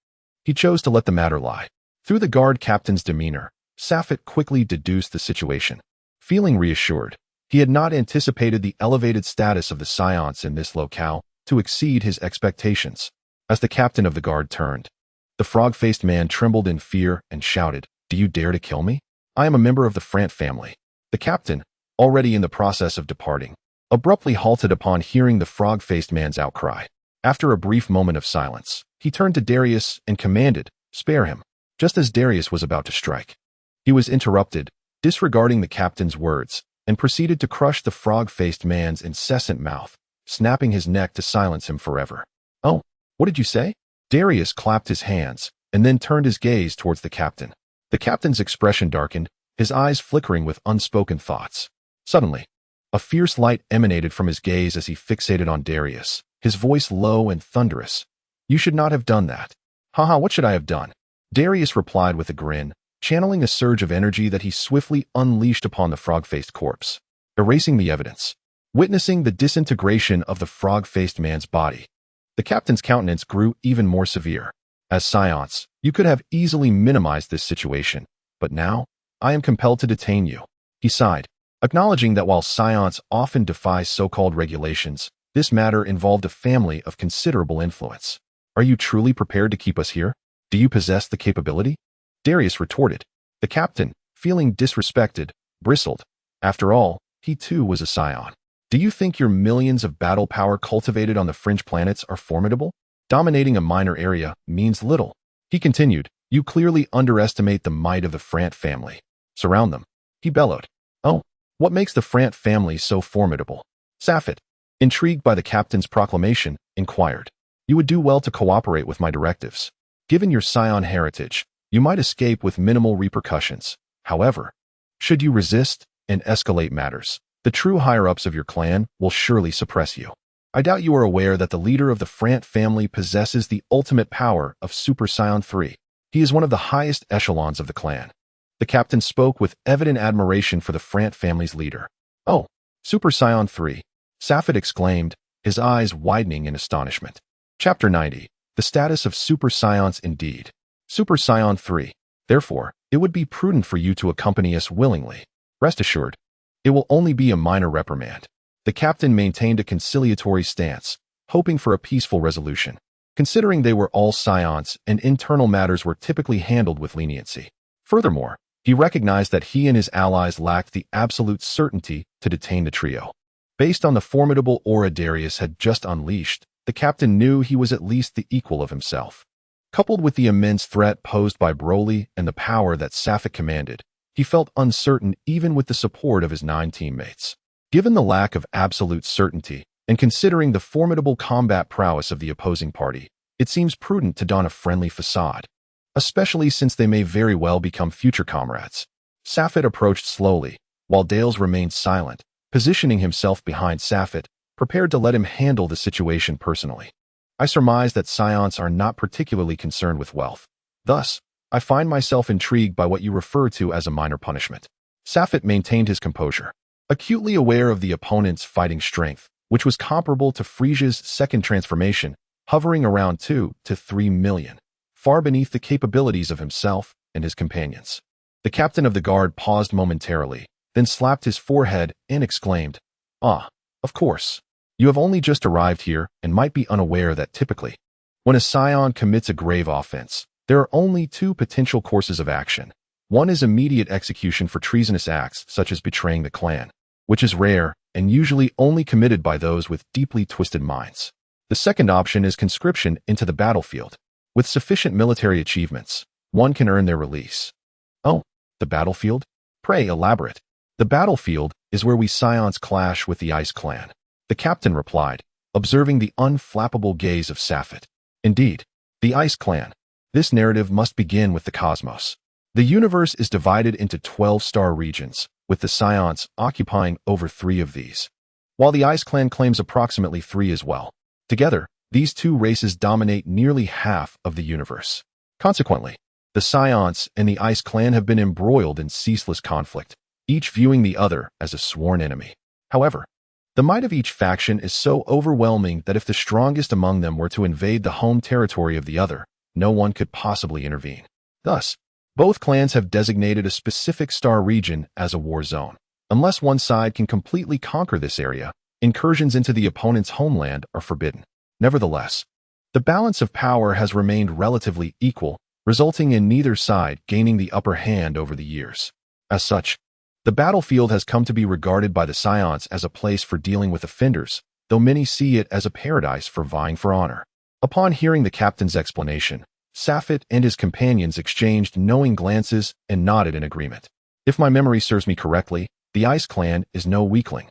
he chose to let the matter lie. Through the guard captain's demeanor, Safet quickly deduced the situation. Feeling reassured, he had not anticipated the elevated status of the Scions in this locale to exceed his expectations. As the captain of the guard turned, the frog-faced man trembled in fear and shouted, "Do you dare to kill me? I am a member of the Frant family." The captain, already in the process of departing, abruptly halted upon hearing the frog-faced man's outcry. After a brief moment of silence, he turned to Darius and commanded, "Spare him." Just as Darius was about to strike, he was interrupted, disregarding the captain's words, and proceeded to crush the frog-faced man's incessant mouth, snapping his neck to silence him forever. "Oh, what did you say?" Darius clapped his hands and then turned his gaze towards the captain. The captain's expression darkened, his eyes flickering with unspoken thoughts. Suddenly, a fierce light emanated from his gaze as he fixated on Darius, his voice low and thunderous. "You should not have done that." "Haha, what should I have done?" Darius replied with a grin, channeling a surge of energy that he swiftly unleashed upon the frog-faced corpse, erasing the evidence. Witnessing the disintegration of the frog-faced man's body, the captain's countenance grew even more severe. "As Scions, you could have easily minimized this situation, but now, I am compelled to detain you." He sighed, acknowledging that while Scions often defy so-called regulations, this matter involved a family of considerable influence. "Are you truly prepared to keep us here? Do you possess the capability?" Darius retorted. The captain, feeling disrespected, bristled. After all, he too was a Scion. "Do you think your millions of battle power cultivated on the fringe planets are formidable? Dominating a minor area means little." He continued, "You clearly underestimate the might of the Frant family. Surround them." He bellowed. "Oh, what makes the Frant family so formidable?" Safet, intrigued by the captain's proclamation, inquired. "You would do well to cooperate with my directives. Given your Scion heritage, you might escape with minimal repercussions. However, should you resist and escalate matters, the true higher-ups of your clan will surely suppress you. I doubt you are aware that the leader of the Frant family possesses the ultimate power of Super Scion 3. He is one of the highest echelons of the clan." The captain spoke with evident admiration for the Frant family's leader. "Oh, Super Scion 3, Safet exclaimed, his eyes widening in astonishment. Chapter 90. The status of Super Scions indeed. Super Scion 3. Therefore, it would be prudent for you to accompany us willingly. Rest assured, it will only be a minor reprimand." The captain maintained a conciliatory stance, hoping for a peaceful resolution, considering they were all Scions and internal matters were typically handled with leniency. Furthermore, he recognized that he and his allies lacked the absolute certainty to detain the trio. Based on the formidable aura Darius had just unleashed, the captain knew he was at least the equal of himself. Coupled with the immense threat posed by Broly and the power that Safet commanded, he felt uncertain even with the support of his 9 teammates. Given the lack of absolute certainty, and considering the formidable combat prowess of the opposing party, it seems prudent to don a friendly facade, especially since they may very well become future comrades. Safet approached slowly, while Dales remained silent, positioning himself behind Safet, prepared to let him handle the situation personally. "I surmise that Scions are not particularly concerned with wealth. Thus, I find myself intrigued by what you refer to as a minor punishment." Safet maintained his composure, acutely aware of the opponent's fighting strength, which was comparable to Frieza's second transformation, hovering around 2 to 3 million, far beneath the capabilities of himself and his companions. The captain of the guard paused momentarily, then slapped his forehead and exclaimed, "Ah, of course. You have only just arrived here and might be unaware that typically, when a Scion commits a grave offense, there are only 2 potential courses of action. One is immediate execution for treasonous acts such as betraying the clan, which is rare and usually only committed by those with deeply twisted minds. The second option is conscription into the battlefield. With sufficient military achievements, one can earn their release." "Oh, the battlefield? Pray elaborate." "The battlefield is where we Scions clash with the Ice Clan," the captain replied, observing the unflappable gaze of Safet. "Indeed, the Ice Clan. This narrative must begin with the cosmos. The universe is divided into 12-star regions, with the Scions occupying over 3 of these, while the Ice Clan claims approximately 3 as well. Together, these 2 races dominate nearly half of the universe. Consequently, the Scions and the Ice Clan have been embroiled in ceaseless conflict, each viewing the other as a sworn enemy. However, The might of each faction is so overwhelming that if the strongest among them were to invade the home territory of the other, no one could possibly intervene. Thus, both clans have designated a specific star region as a war zone. Unless one side can completely conquer this area, incursions into the opponent's homeland are forbidden. Nevertheless, the balance of power has remained relatively equal, resulting in neither side gaining the upper hand over the years. As such, the battlefield has come to be regarded by the Scions as a place for dealing with offenders, though many see it as a paradise for vying for honor. Upon hearing the captain's explanation, Safit and his companions exchanged knowing glances and nodded in agreement. If my memory serves me correctly, the Ice Clan is no weakling.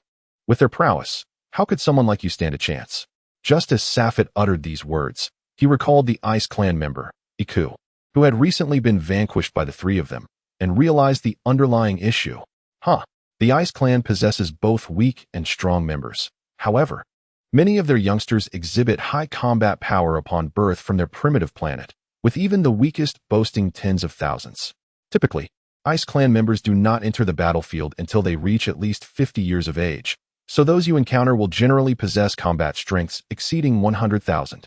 With their prowess, how could someone like you stand a chance? Just as Safit uttered these words, he recalled the Ice Clan member, Iku, who had recently been vanquished by the three of them, and realized the underlying issue. The Ice Clan possesses both weak and strong members. However, many of their youngsters exhibit high combat power upon birth from their primitive planet, with even the weakest boasting tens of thousands. Typically, Ice Clan members do not enter the battlefield until they reach at least 50 years of age, so those you encounter will generally possess combat strengths exceeding 100,000.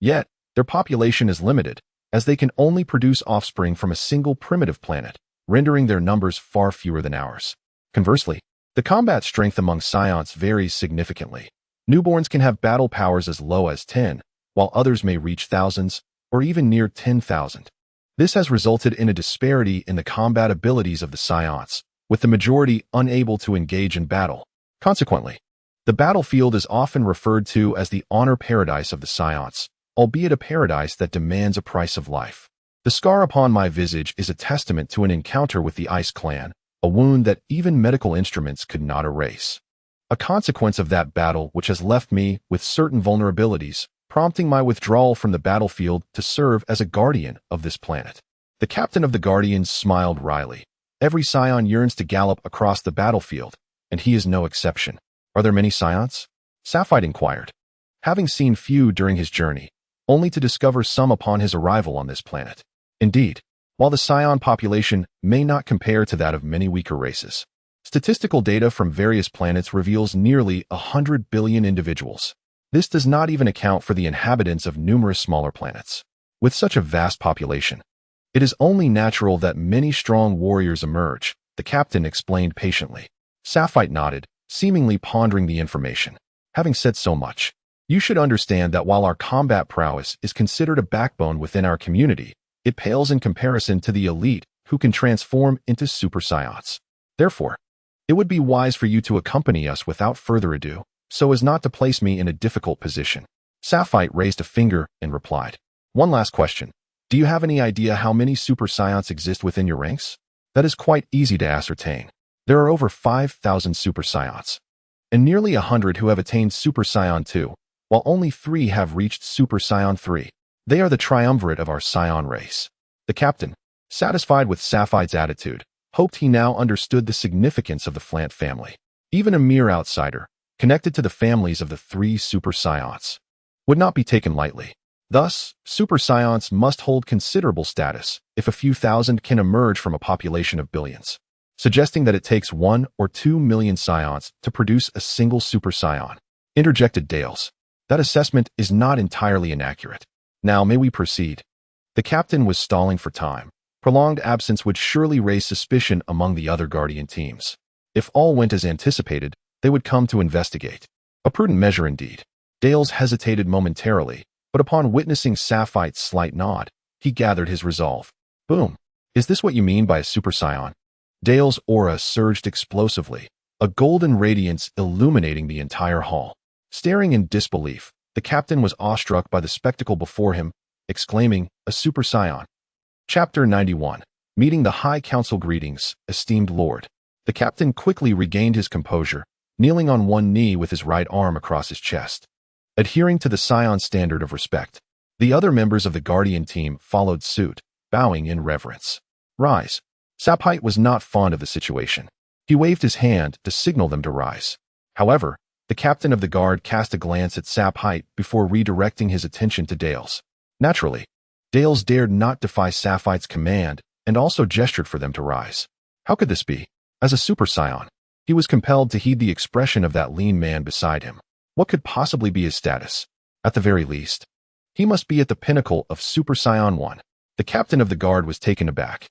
Yet, their population is limited, as they can only produce offspring from a single primitive planet, rendering their numbers far fewer than ours. Conversely, the combat strength among Scions varies significantly. Newborns can have battle powers as low as 10, while others may reach thousands, or even near 10,000. This has resulted in a disparity in the combat abilities of the Scions, with the majority unable to engage in battle. Consequently, the battlefield is often referred to as the honor paradise of the Scions, albeit a paradise that demands a price of life. The scar upon my visage is a testament to an encounter with the Ice Clan, a wound that even medical instruments could not erase. A consequence of that battle which has left me with certain vulnerabilities, prompting my withdrawal from the battlefield to serve as a guardian of this planet. The captain of the Guardians smiled wryly. Every Scion yearns to gallop across the battlefield, and he is no exception. Are there many Scions? Safite inquired, having seen few during his journey, only to discover some upon his arrival on this planet. Indeed, while the Scion population may not compare to that of many weaker races, statistical data from various planets reveals nearly 100 billion individuals. This does not even account for the inhabitants of numerous smaller planets. With such a vast population, it is only natural that many strong warriors emerge, the captain explained patiently. Safite nodded, seemingly pondering the information. Having said so much, you should understand that while our combat prowess is considered a backbone within our community, it pales in comparison to the elite who can transform into Super Scions. Therefore, it would be wise for you to accompany us without further ado, so as not to place me in a difficult position. Safite raised a finger and replied. One last question. Do you have any idea how many Super Scions exist within your ranks? That is quite easy to ascertain. There are over 5,000 Super Scions, and nearly 100 who have attained Super Scion 2, while only 3 have reached Super Scion 3. They are the triumvirate of our Scion race. The captain, satisfied with Safite's attitude, hoped he now understood the significance of the Flant family. Even a mere outsider, connected to the families of the 3 Super Scions, would not be taken lightly. Thus, Super Scions must hold considerable status if a few thousand can emerge from a population of billions, suggesting that it takes 1 or 2 million Scions to produce a single Super Scion. Interjected Dales. That assessment is not entirely inaccurate. Now may we proceed? The captain was stalling for time. Prolonged absence would surely raise suspicion among the other Guardian teams. If all went as anticipated, they would come to investigate. A prudent measure indeed. Dales hesitated momentarily, but upon witnessing Safite's slight nod, he gathered his resolve. Boom. Is this what you mean by a Super Scion? Dale's aura surged explosively, a golden radiance illuminating the entire hall. Staring in disbelief, the captain was awestruck by the spectacle before him, exclaiming, a Super Scion. Chapter 91. Meeting the High Council. Greetings, esteemed Lord. The captain quickly regained his composure, kneeling on one knee with his right arm across his chest. Adhering to the Scion standard of respect, the other members of the Guardian team followed suit, bowing in reverence. Rise. Safite was not fond of the situation. He waved his hand to signal them to rise. However, the captain of the guard cast a glance at Safite before redirecting his attention to Dales. Naturally, Dales dared not defy Safite's command and also gestured for them to rise. How could this be? As a Super Scion, He was compelled to heed the expression of that lean man beside him. What could possibly be his status? At the very least, he must be at the pinnacle of Super Saiyan 1. The captain of the guard was taken aback.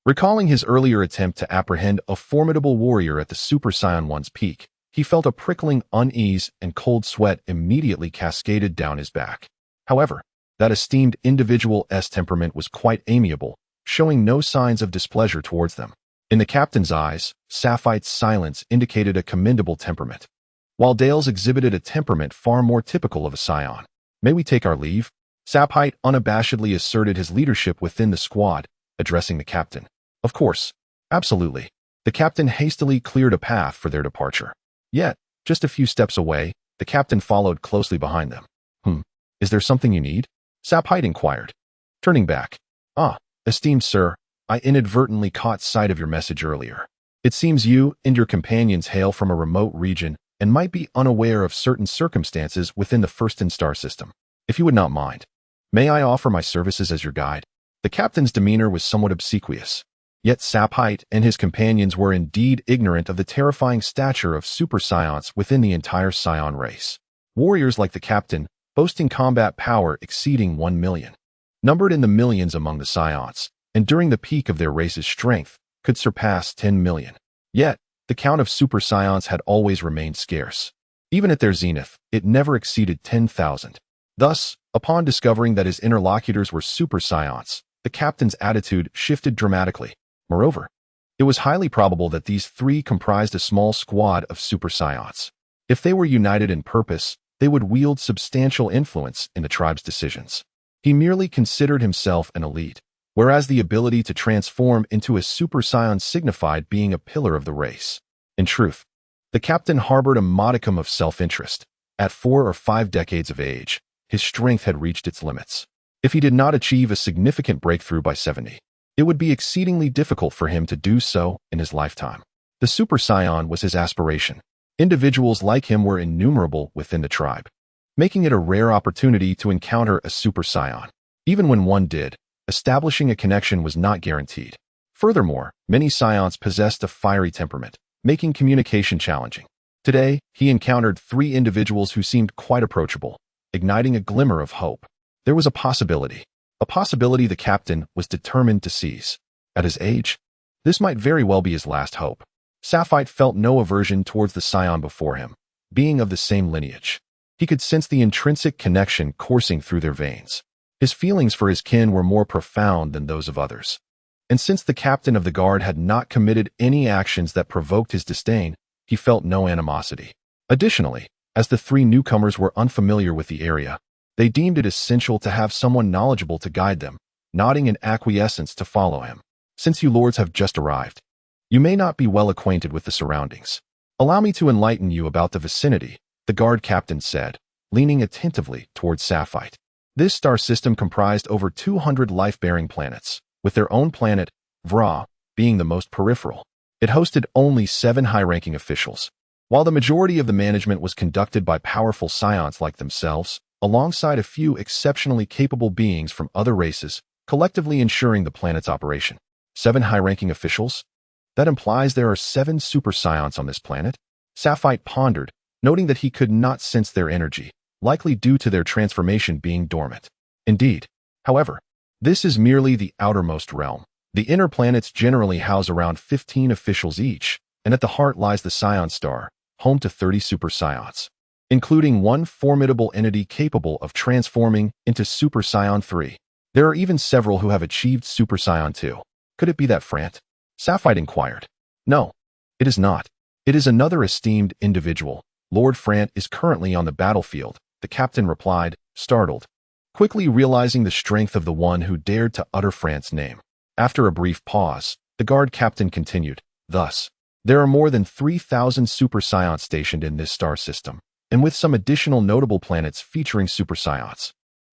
Recalling his earlier attempt to apprehend a formidable warrior at the Super Saiyan 1's peak, he felt a prickling unease and cold sweat immediately cascaded down his back. However, that esteemed individual's temperament was quite amiable, showing no signs of displeasure towards them. In the captain's eyes, Saphite's silence indicated a commendable temperament, while Dale's exhibited a temperament far more typical of a Saiyan. "May we take our leave?" Saphite unabashedly asserted his leadership within the squad, addressing the captain. Of course. Absolutely. The captain hastily cleared a path for their departure. Yet, just a few steps away, the captain followed closely behind them. Is there something you need?" Saphite inquired, turning back. Esteemed sir, I inadvertently caught sight of your message earlier. It seems you and your companions hail from a remote region and might be unaware of certain circumstances within the First Star system. If you would not mind, may I offer my services as your guide? The captain's demeanor was somewhat obsequious. Yet Saphite and his companions were indeed ignorant of the terrifying stature of Super Saiyans within the entire Saiyan race. Warriors like the captain, boasting combat power exceeding 1 million, numbered in the millions among the Saiyans, and during the peak of their race's strength, could surpass 10 million. Yet, the count of Super Saiyans had always remained scarce. Even at their zenith, it never exceeded 10,000. Thus, upon discovering that his interlocutors were Super Saiyans, the captain's attitude shifted dramatically. Moreover, it was highly probable that these three comprised a small squad of Super Saiyans. If they were united in purpose, they would wield substantial influence in the tribe's decisions. He merely considered himself an elite, whereas the ability to transform into a Super Saiyan signified being a pillar of the race. In truth, the captain harbored a modicum of self-interest. At 4 or 5 decades of age, his strength had reached its limits. If he did not achieve a significant breakthrough by 70, it would be exceedingly difficult for him to do so in his lifetime. The Super Saiyan was his aspiration. Individuals like him were innumerable within the tribe, making it a rare opportunity to encounter a Super Saiyan. Even when one did, establishing a connection was not guaranteed. Furthermore, many Saiyans possessed a fiery temperament, making communication challenging. Today, he encountered 3 individuals who seemed quite approachable, igniting a glimmer of hope. There was a possibility the captain was determined to seize. At his age, this might very well be his last hope. Saphite felt no aversion towards the Saiyan before him, being of the same lineage. He could sense the intrinsic connection coursing through their veins. His feelings for his kin were more profound than those of others. And since the captain of the guard had not committed any actions that provoked his disdain, he felt no animosity. Additionally, as the 3 newcomers were unfamiliar with the area, they deemed it essential to have someone knowledgeable to guide them, nodding in acquiescence to follow him. "Since you lords have just arrived, you may not be well acquainted with the surroundings. Allow me to enlighten you about the vicinity," the guard captain said, leaning attentively towards Saphite. This star system comprised over 200 life-bearing planets, with their own planet, Vra, being the most peripheral. It hosted only 7 high-ranking officials, while the majority of the management was conducted by powerful Saiyans like themselves, alongside a few exceptionally capable beings from other races, collectively ensuring the planet's operation. 7 high-ranking officials? That implies there are 7 Super Saiyans on this planet? Saphite pondered, noting that he could not sense their energy, likely due to their transformation being dormant. Indeed, however, this is merely the outermost realm. The inner planets generally house around 15 officials each, and at the heart lies the Saiyan Star, home to 30 Super Saiyans, including one formidable entity capable of transforming into Super Saiyan 3. There are even several who have achieved Super Saiyan 2. Could it be that Frant? Saphite inquired. No, it is not. It is another esteemed individual. Lord Frant is currently on the battlefield, the captain replied, startled, quickly realizing the strength of the one who dared to utter Frant's name. After a brief pause, the guard captain continued, "Thus, there are more than 3,000 Super Saiyans stationed in this star system, and with some additional notable planets featuring Super Saiyans,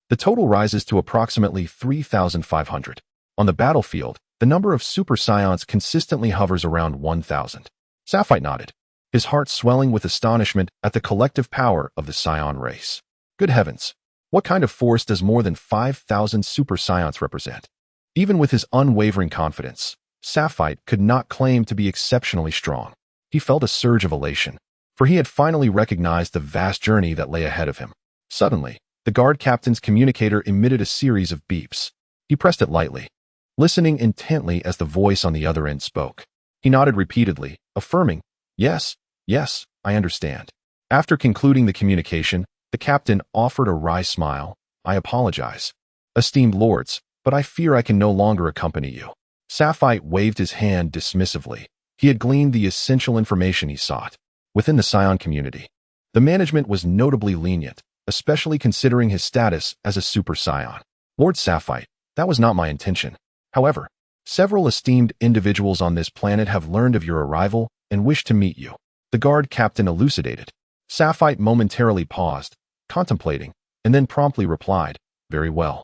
the total rises to approximately 3,500. On the battlefield, the number of Super Saiyans consistently hovers around 1,000. Saphite nodded, his heart swelling with astonishment at the collective power of the Saiyan race. Good heavens, what kind of force does more than 5,000 Super Saiyans represent? Even with his unwavering confidence, Saphite could not claim to be exceptionally strong. He felt a surge of elation, for he had finally recognized the vast journey that lay ahead of him. Suddenly, the guard captain's communicator emitted a series of beeps. He pressed it lightly, listening intently as the voice on the other end spoke. He nodded repeatedly, affirming, "Yes, yes, I understand." After concluding the communication, the captain offered a wry smile. "I apologize, esteemed lords, but I fear I can no longer accompany you." Sapphire waved his hand dismissively. He had gleaned the essential information he sought. Within the Scion community, the management was notably lenient, especially considering his status as a Super Scion. "Lord Sapphire, that was not my intention. However, several esteemed individuals on this planet have learned of your arrival and wish to meet you," the guard captain elucidated. Sapphire momentarily paused, contemplating, and then promptly replied, "Very well.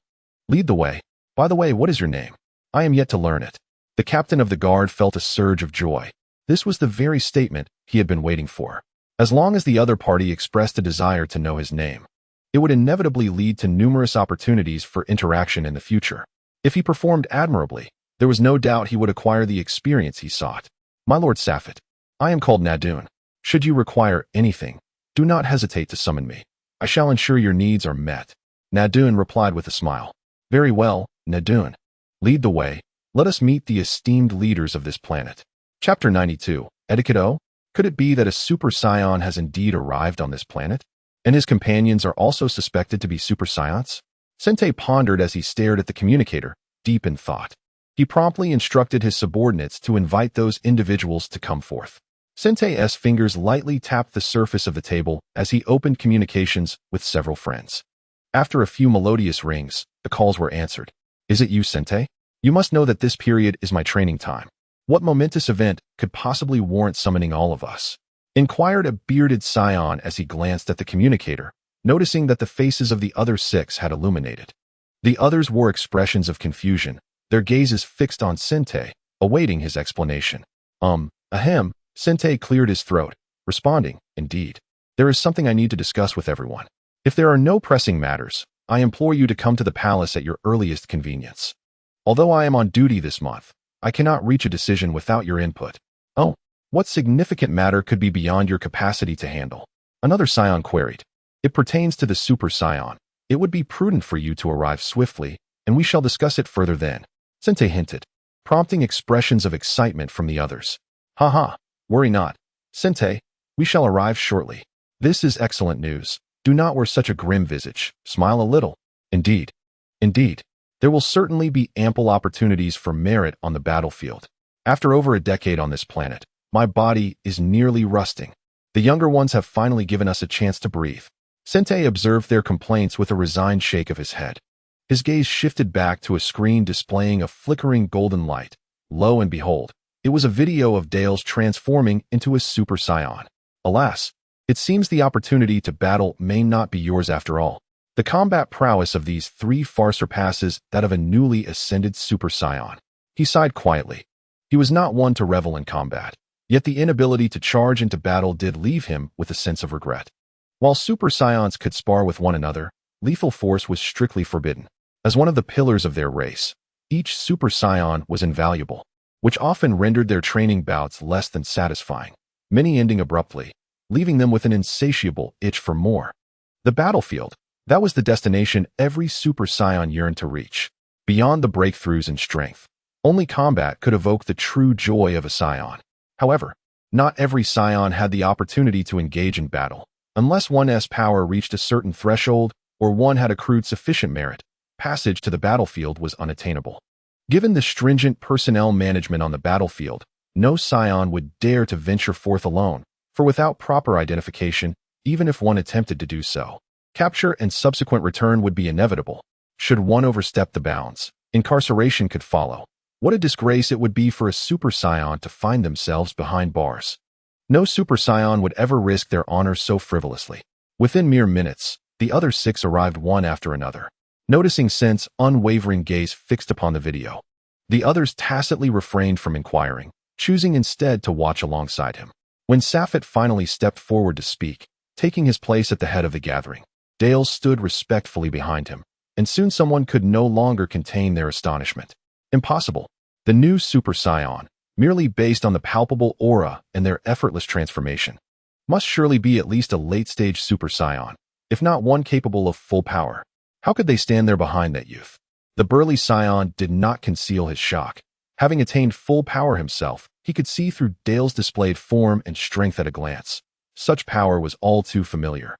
Lead the way. By the way, what is your name? I am yet to learn it." The captain of the guard felt a surge of joy. This was the very statement he had been waiting for. As long as the other party expressed a desire to know his name, it would inevitably lead to numerous opportunities for interaction in the future. If he performed admirably, there was no doubt he would acquire the experience he sought. "My Lord Safet, I am called Nadun. Should you require anything, do not hesitate to summon me. I shall ensure your needs are met." Nadun replied with a smile. "Very well, Nadun. Lead the way. Let us meet the esteemed leaders of this planet." Chapter 92, Etiquette O? Could it be that a Super Scion has indeed arrived on this planet, and his companions are also suspected to be Super Scions? Sente pondered as he stared at the communicator, deep in thought. He promptly instructed his subordinates to invite those individuals to come forth. Sente's fingers lightly tapped the surface of the table as he opened communications with several friends. After a few melodious rings, the calls were answered. "Is it you, Sente? You must know that this period is my training time. What momentous event could possibly warrant summoning all of us?" inquired a bearded scion as he glanced at the communicator, noticing that the faces of the other 6 had illuminated. The others wore expressions of confusion, their gazes fixed on Sente, awaiting his explanation. Ahem, Sente cleared his throat, responding, "Indeed. There is something I need to discuss with everyone. If there are no pressing matters, I implore you to come to the palace at your earliest convenience. Although I am on duty this month, I cannot reach a decision without your input." "Oh, what significant matter could be beyond your capacity to handle?" another scion queried. "It pertains to the Super Scion. It would be prudent for you to arrive swiftly, and we shall discuss it further then," Sente hinted, prompting expressions of excitement from the others. "Haha, worry not, Sente, we shall arrive shortly. This is excellent news. Do not wear such a grim visage. Smile a little. Indeed. There will certainly be ample opportunities for merit on the battlefield. After over a decade on this planet, my body is nearly rusting. The younger ones have finally given us a chance to breathe." Sente observed their complaints with a resigned shake of his head. His gaze shifted back to a screen displaying a flickering golden light. Lo and behold, it was a video of Dale's transforming into a Super Scion. "Alas, it seems the opportunity to battle may not be yours after all. The combat prowess of these 3 far surpasses that of a newly ascended Super Scion." He sighed quietly. He was not one to revel in combat, yet the inability to charge into battle did leave him with a sense of regret. While Super Scions could spar with one another, lethal force was strictly forbidden. As one of the pillars of their race, each Super Scion was invaluable, which often rendered their training bouts less than satisfying, many ending abruptly, leaving them with an insatiable itch for more. The battlefield, that was the destination every Super Scion yearned to reach. Beyond the breakthroughs in strength, only combat could evoke the true joy of a Scion. However, not every Scion had the opportunity to engage in battle. Unless one's power reached a certain threshold or one had accrued sufficient merit, passage to the battlefield was unattainable. Given the stringent personnel management on the battlefield, no Scion would dare to venture forth alone, for without proper identification, even if one attempted to do so, capture and subsequent return would be inevitable. Should one overstep the bounds, incarceration could follow. What a disgrace it would be for a Super Scion to find themselves behind bars. No Super Scion would ever risk their honor so frivolously. Within mere minutes, the other 6 arrived one after another. Noticing Sen's unwavering gaze fixed upon the video, the others tacitly refrained from inquiring, choosing instead to watch alongside him. When Safet finally stepped forward to speak, taking his place at the head of the gathering, Dale stood respectfully behind him, and soon someone could no longer contain their astonishment. Impossible. The new Super Scion, merely based on the palpable aura and their effortless transformation. Must surely be at least a late-stage Super Saiyan, if not one capable of full power. How could they stand there behind that youth? The burly Saiyan did not conceal his shock. Having attained full power himself, he could see through Dale's displayed form and strength at a glance. Such power was all too familiar.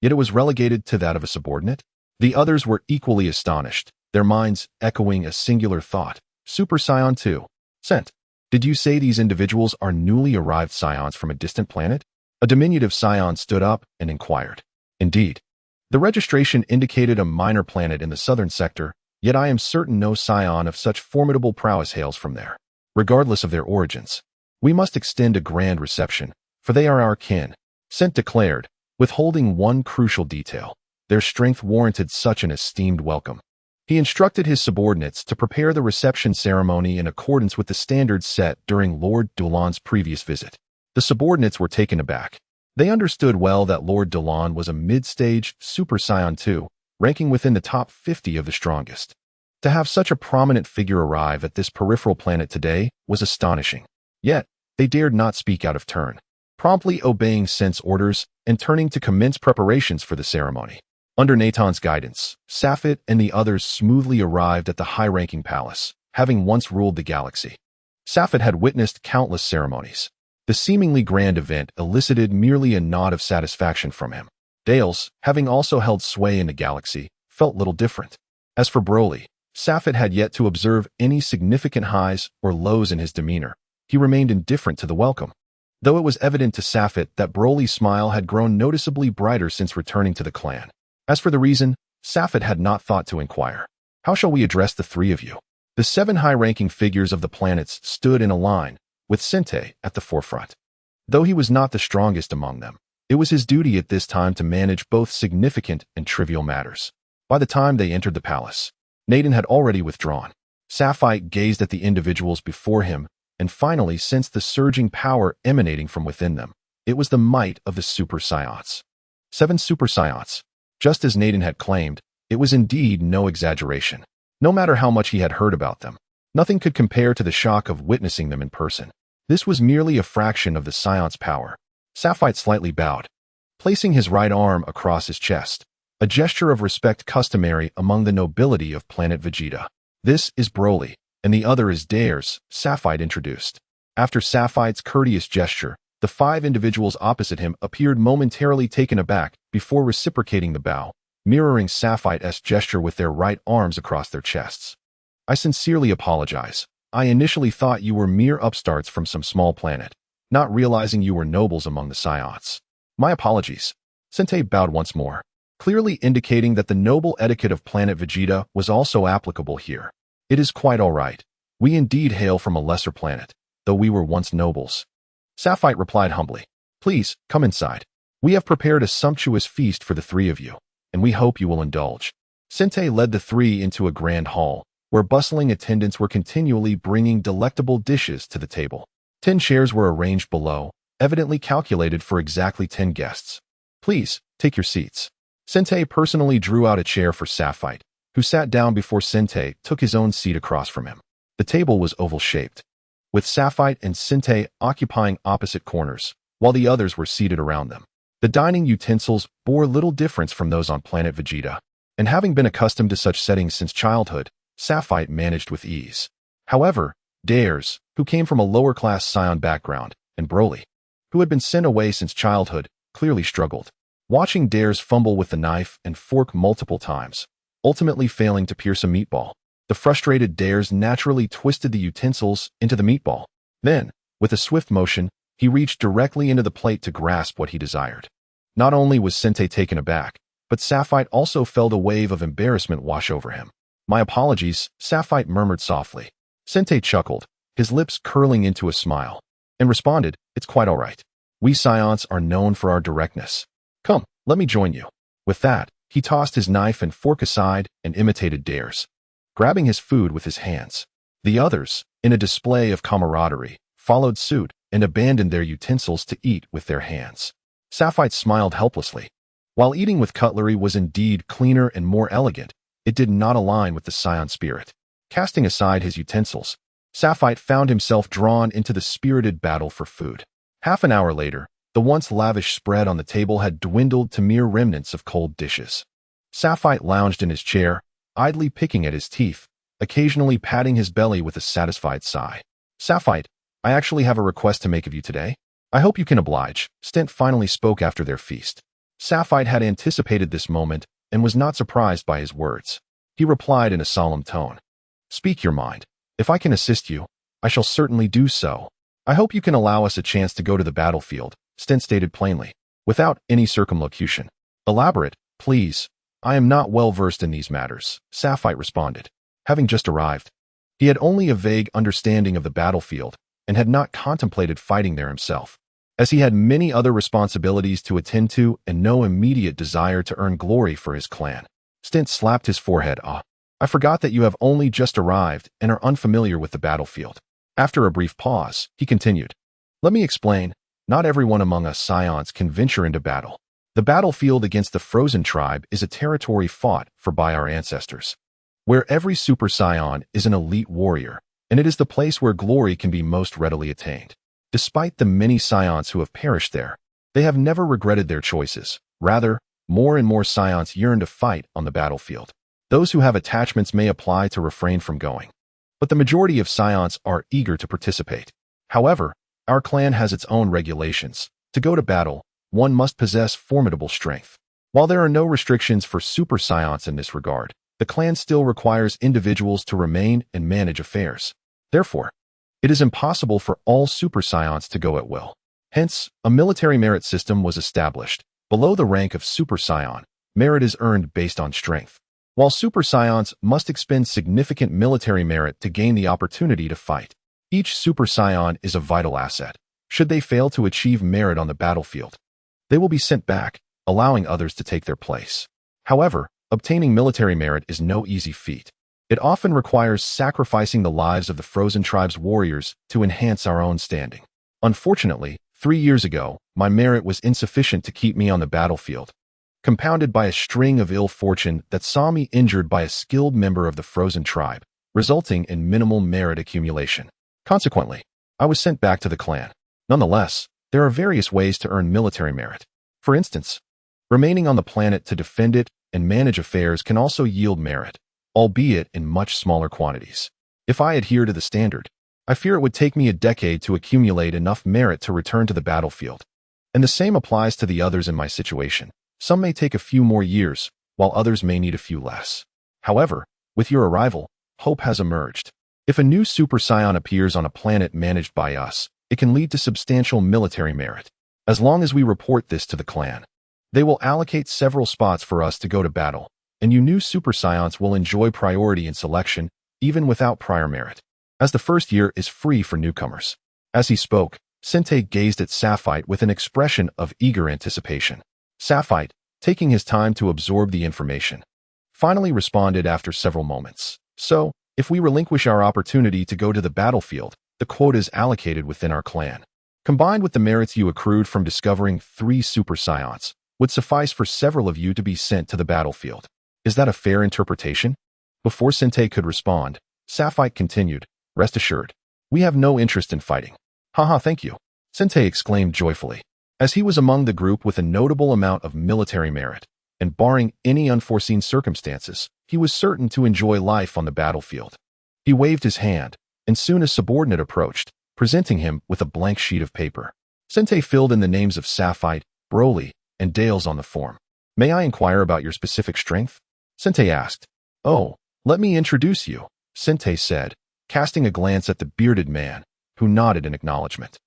Yet it was relegated to that of a subordinate? The others were equally astonished, their minds echoing a singular thought. Super Saiyan 2. Sent. Did you say these individuals are newly arrived Scions from a distant planet? A diminutive Scion stood up and inquired. Indeed. The registration indicated a minor planet in the southern sector, yet I am certain no Scion of such formidable prowess hails from there. Regardless of their origins, we must extend a grand reception, for they are our kin, Sent declared, withholding one crucial detail. Their strength warranted such an esteemed welcome. He instructed his subordinates to prepare the reception ceremony in accordance with the standards set during Lord Dulan's previous visit. The subordinates were taken aback. They understood well that Lord Dulan was a mid-stage Super Saiyan 2, ranking within the top 50 of the strongest. To have such a prominent figure arrive at this peripheral planet today was astonishing. Yet, they dared not speak out of turn, promptly obeying Sent's orders and turning to commence preparations for the ceremony. Under Natan's guidance, Safit and the others smoothly arrived at the high-ranking palace, having once ruled the galaxy. Safit had witnessed countless ceremonies. The seemingly grand event elicited merely a nod of satisfaction from him. Dales, having also held sway in the galaxy, felt little different. As for Broly, Safit had yet to observe any significant highs or lows in his demeanor. He remained indifferent to the welcome. Though it was evident to Safit that Broly's smile had grown noticeably brighter since returning to the clan. As for the reason, Safit had not thought to inquire. How shall we address the three of you? The 7 high-ranking figures of the planets stood in a line, with Sente at the forefront. Though he was not the strongest among them, it was his duty at this time to manage both significant and trivial matters. By the time they entered the palace, Naden had already withdrawn. Safite gazed at the individuals before him and finally sensed the surging power emanating from within them. It was the might of the Super Saiyans. 7 Super Saiyans. Just as Naden had claimed, it was indeed no exaggeration. No matter how much he had heard about them, nothing could compare to the shock of witnessing them in person. This was merely a fraction of the Scion's power. Safite slightly bowed, placing his right arm across his chest, a gesture of respect customary among the nobility of planet Vegeta. This is Broly, and the other is Dares, Safite introduced. After Safite's courteous gesture, the 5 individuals opposite him appeared momentarily taken aback before reciprocating the bow, mirroring Safite's gesture with their right arms across their chests. I sincerely apologize. I initially thought you were mere upstarts from some small planet, not realizing you were nobles among the Scions. My apologies. Sente bowed once more, clearly indicating that the noble etiquette of planet Vegeta was also applicable here. It is quite all right. We indeed hail from a lesser planet, though we were once nobles. Safite replied humbly. Please, come inside. We have prepared a sumptuous feast for the 3 of you, and we hope you will indulge. Sente led the 3 into a grand hall, where bustling attendants were continually bringing delectable dishes to the table. 10 chairs were arranged below, evidently calculated for exactly 10 guests. Please, take your seats. Sente personally drew out a chair for Safite, who sat down before Sente took his own seat across from him. The table was oval-shaped, with Safite and Sente occupying opposite corners, while the others were seated around them. The dining utensils bore little difference from those on planet Vegeta, and having been accustomed to such settings since childhood, Safite managed with ease. However, Dares, who came from a lower-class Scion background, and Broly, who had been sent away since childhood, clearly struggled. Watching Dares fumble with the knife and fork multiple times, ultimately failing to pierce a meatball, the frustrated Dares naturally twisted the utensils into the meatball. Then, with a swift motion, he reached directly into the plate to grasp what he desired. Not only was Sente taken aback, but Safite also felt a wave of embarrassment wash over him. My apologies, Safite murmured softly. Sente chuckled, his lips curling into a smile, and responded, it's quite all right. We Scions are known for our directness. Come, let me join you. With that, he tossed his knife and fork aside and imitated Dares, grabbing his food with his hands. The others, in a display of camaraderie, followed suit and abandoned their utensils to eat with their hands. Safite smiled helplessly. While eating with cutlery was indeed cleaner and more elegant, it did not align with the Scion spirit. Casting aside his utensils, Sapphire found himself drawn into the spirited battle for food. Half an hour later, the once lavish spread on the table had dwindled to mere remnants of cold dishes. Sapphire lounged in his chair, idly picking at his teeth, occasionally patting his belly with a satisfied sigh. Sapphire, I actually have a request to make of you today. I hope you can oblige. Stint finally spoke after their feast. Sapphire had anticipated this moment and was not surprised by his words. He replied in a solemn tone. Speak your mind. If I can assist you, I shall certainly do so. I hope you can allow us a chance to go to the battlefield, Stint stated plainly, without any circumlocution. Elaborate, please. I am not well versed in these matters, Sapphire responded. Having just arrived, he had only a vague understanding of the battlefield and had not contemplated fighting there himself, as he had many other responsibilities to attend to and no immediate desire to earn glory for his clan. Stint slapped his forehead. I forgot that you have only just arrived and are unfamiliar with the battlefield. After a brief pause, he continued. Let me explain. Not everyone among us scions can venture into battle. The battlefield against the Frozen tribe is a territory fought for by our ancestors, where every Super Scion is an elite warrior, and it is the place where glory can be most readily attained. Despite the many scions who have perished there, they have never regretted their choices. Rather, more and more scions yearn to fight on the battlefield. Those who have attachments may apply to refrain from going, but the majority of scions are eager to participate. However, our clan has its own regulations. To go to battle, one must possess formidable strength. While there are no restrictions for Super Scions in this regard, the clan still requires individuals to remain and manage affairs. Therefore, it is impossible for all Super Scions to go at will. Hence, a military merit system was established. Below the rank of Super Scion, merit is earned based on strength, while Super Scions must expend significant military merit to gain the opportunity to fight. Each Super Scion is a vital asset. Should they fail to achieve merit on the battlefield, they will be sent back, allowing others to take their place. However, obtaining military merit is no easy feat. It often requires sacrificing the lives of the Frozen tribe's warriors to enhance our own standing. Unfortunately, 3 years ago, my merit was insufficient to keep me on the battlefield, compounded by a string of ill fortune that saw me injured by a skilled member of the Frozen tribe, resulting in minimal merit accumulation. Consequently, I was sent back to the clan. Nonetheless, there are various ways to earn military merit. For instance, remaining on the planet to defend it and manage affairs can also yield merit, albeit in much smaller quantities. If I adhere to the standard, I fear it would take me a decade to accumulate enough merit to return to the battlefield. And the same applies to the others in my situation. Some may take a few more years, while others may need a few less. However, with your arrival, hope has emerged. If a new Super Scion appears on a planet managed by us, it can lead to substantial military merit. As long as we report this to the clan, they will allocate several spots for us to go to battle, and you new Super Scions will enjoy priority in selection, even without prior merit, as the first year is free for newcomers. As he spoke, Sente gazed at Sapphire with an expression of eager anticipation. Sapphire, taking his time to absorb the information, finally responded after several moments. So, if we relinquish our opportunity to go to the battlefield, the quotas allocated within our clan, combined with the merits you accrued from discovering 3 Super Scions, would suffice for several of you to be sent to the battlefield. Is that a fair interpretation? Before Sente could respond, Sapphire continued, Rest assured, we have no interest in fighting. Haha, thank you, Sente exclaimed joyfully, as he was among the group with a notable amount of military merit, and barring any unforeseen circumstances, he was certain to enjoy life on the battlefield. He waved his hand, and soon a subordinate approached, presenting him with a blank sheet of paper. Sente filled in the names of Sapphire, Broly, and Dales on the form. May I inquire about your specific strength? Sente asked. Oh, let me introduce you, Sente said, casting a glance at the bearded man, who nodded in acknowledgement.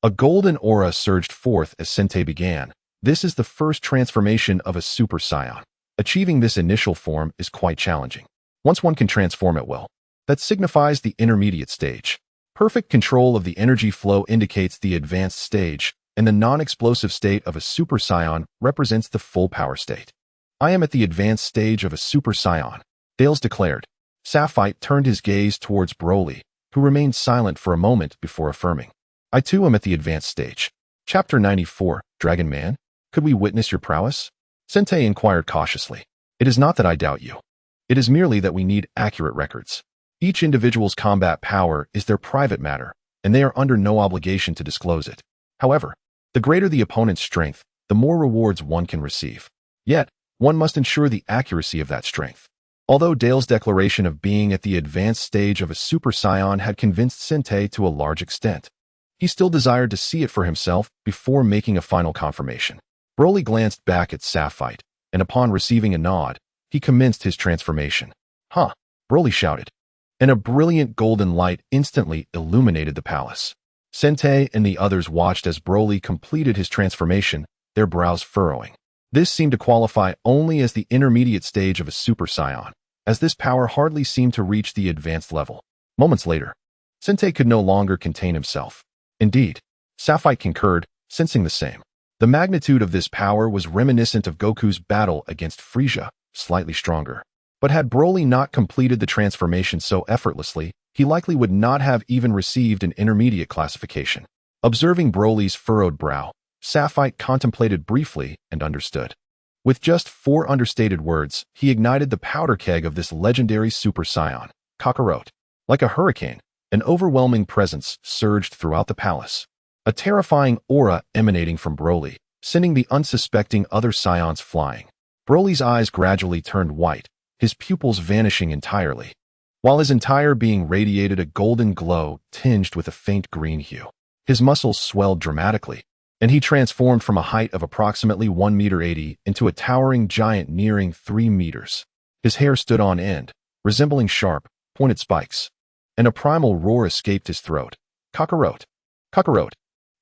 A golden aura surged forth as Sente began. This is the first transformation of a Super Scion. Achieving this initial form is quite challenging. Once one can transform it well, that signifies the intermediate stage. Perfect control of the energy flow indicates the advanced stage, and the non-explosive state of a Super Scion represents the full power state. I am at the advanced stage of a Super Scion, Dales declared. Sapphire turned his gaze towards Broly, who remained silent for a moment before affirming. I too am at the advanced stage. Chapter 94, Dragon Man? Could we witness your prowess? Sente inquired cautiously. It is not that I doubt you. It is merely that we need accurate records. Each individual's combat power is their private matter, and they are under no obligation to disclose it. However, the greater the opponent's strength, the more rewards one can receive. Yet, one must ensure the accuracy of that strength. Although Dale's declaration of being at the advanced stage of a Super Saiyan had convinced Sente to a large extent, he still desired to see it for himself before making a final confirmation. Broly glanced back at Sapphire, and upon receiving a nod, he commenced his transformation. "Huh!" Broly shouted, and a brilliant golden light instantly illuminated the palace. Sente and the others watched as Broly completed his transformation, their brows furrowing. This seemed to qualify only as the intermediate stage of a Super Saiyan, as this power hardly seemed to reach the advanced level. Moments later, Sente could no longer contain himself. Indeed, Sapphire concurred, sensing the same. The magnitude of this power was reminiscent of Goku's battle against Frieza, slightly stronger. But had Broly not completed the transformation so effortlessly, he likely would not have even received an intermediate classification. Observing Broly's furrowed brow, Sapphire contemplated briefly and understood. With just 4 understated words, he ignited the powder keg of this legendary Super Saiyan, Kakarot. Like a hurricane, an overwhelming presence surged throughout the palace. A terrifying aura emanating from Broly, sending the unsuspecting other Saiyans flying. Broly's eyes gradually turned white, his pupils vanishing entirely, while his entire being radiated a golden glow tinged with a faint green hue. His muscles swelled dramatically, and he transformed from a height of approximately 1.80 meters into a towering giant nearing 3 meters. His hair stood on end, resembling sharp, pointed spikes, and a primal roar escaped his throat. "Kakarot! Kakarot!"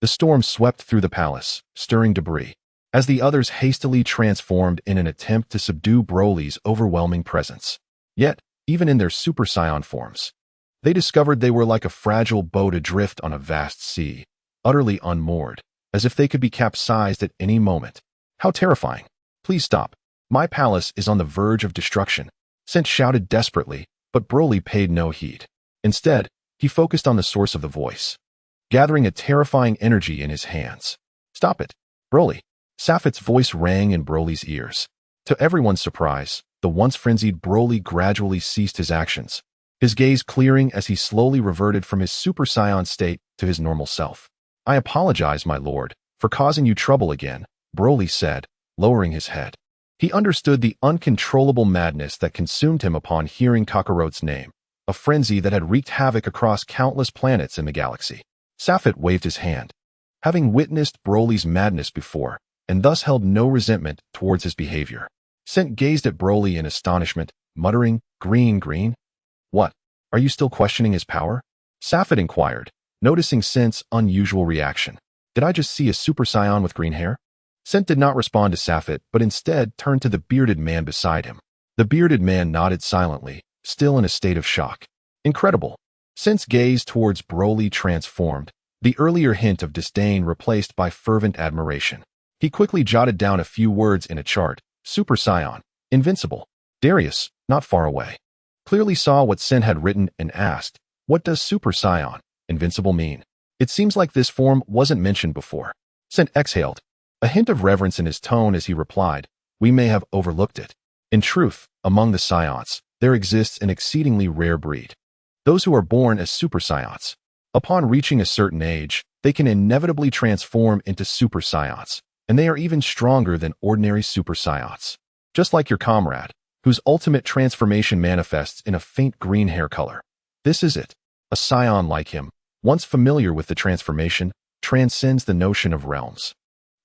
The storm swept through the palace, stirring debris, as the others hastily transformed in an attempt to subdue Broly's overwhelming presence. Yet, even in their Super Saiyan forms, they discovered they were like a fragile boat adrift on a vast sea, utterly unmoored, as if they could be capsized at any moment. "How terrifying! Please stop. My palace is on the verge of destruction," Sent shouted desperately, but Broly paid no heed. Instead, he focused on the source of the voice, gathering a terrifying energy in his hands. "Stop it, Broly!" Sapphire's voice rang in Broly's ears. To everyone's surprise, the once frenzied Broly gradually ceased his actions, his gaze clearing as he slowly reverted from his Super Saiyan state to his normal self. "I apologize, my lord, for causing you trouble again," Broly said, lowering his head. He understood the uncontrollable madness that consumed him upon hearing Kakarot's name, a frenzy that had wreaked havoc across countless planets in the galaxy. Sapphire waved his hand, having witnessed Broly's madness before, and thus held no resentment towards his behavior. Sent gazed at Broly in astonishment, muttering, Green? What? Are you still questioning his power?" Sapphire inquired, noticing Sent's unusual reaction. "Did I just see a Super Saiyan with green hair?" Sent did not respond to Sapphire, but instead turned to the bearded man beside him. The bearded man nodded silently, still in a state of shock. Incredible. Sent's gaze towards Broly transformed, the earlier hint of disdain replaced by fervent admiration. He quickly jotted down a few words in a chart. Super Saiyan, invincible. Darius, not far away, clearly saw what Sent had written and asked, "What does Super Saiyan, invincible mean? It seems like this form wasn't mentioned before." Sent exhaled, a hint of reverence in his tone as he replied, "We may have overlooked it. In truth, among the Saiyans, there exists an exceedingly rare breed. Those who are born as Super Saiyans. Upon reaching a certain age, they can inevitably transform into Super Saiyans, and they are even stronger than ordinary Super Saiyans. Just like your comrade, whose ultimate transformation manifests in a faint green hair color. This is it. A Saiyan like him, once familiar with the transformation, transcends the notion of realms.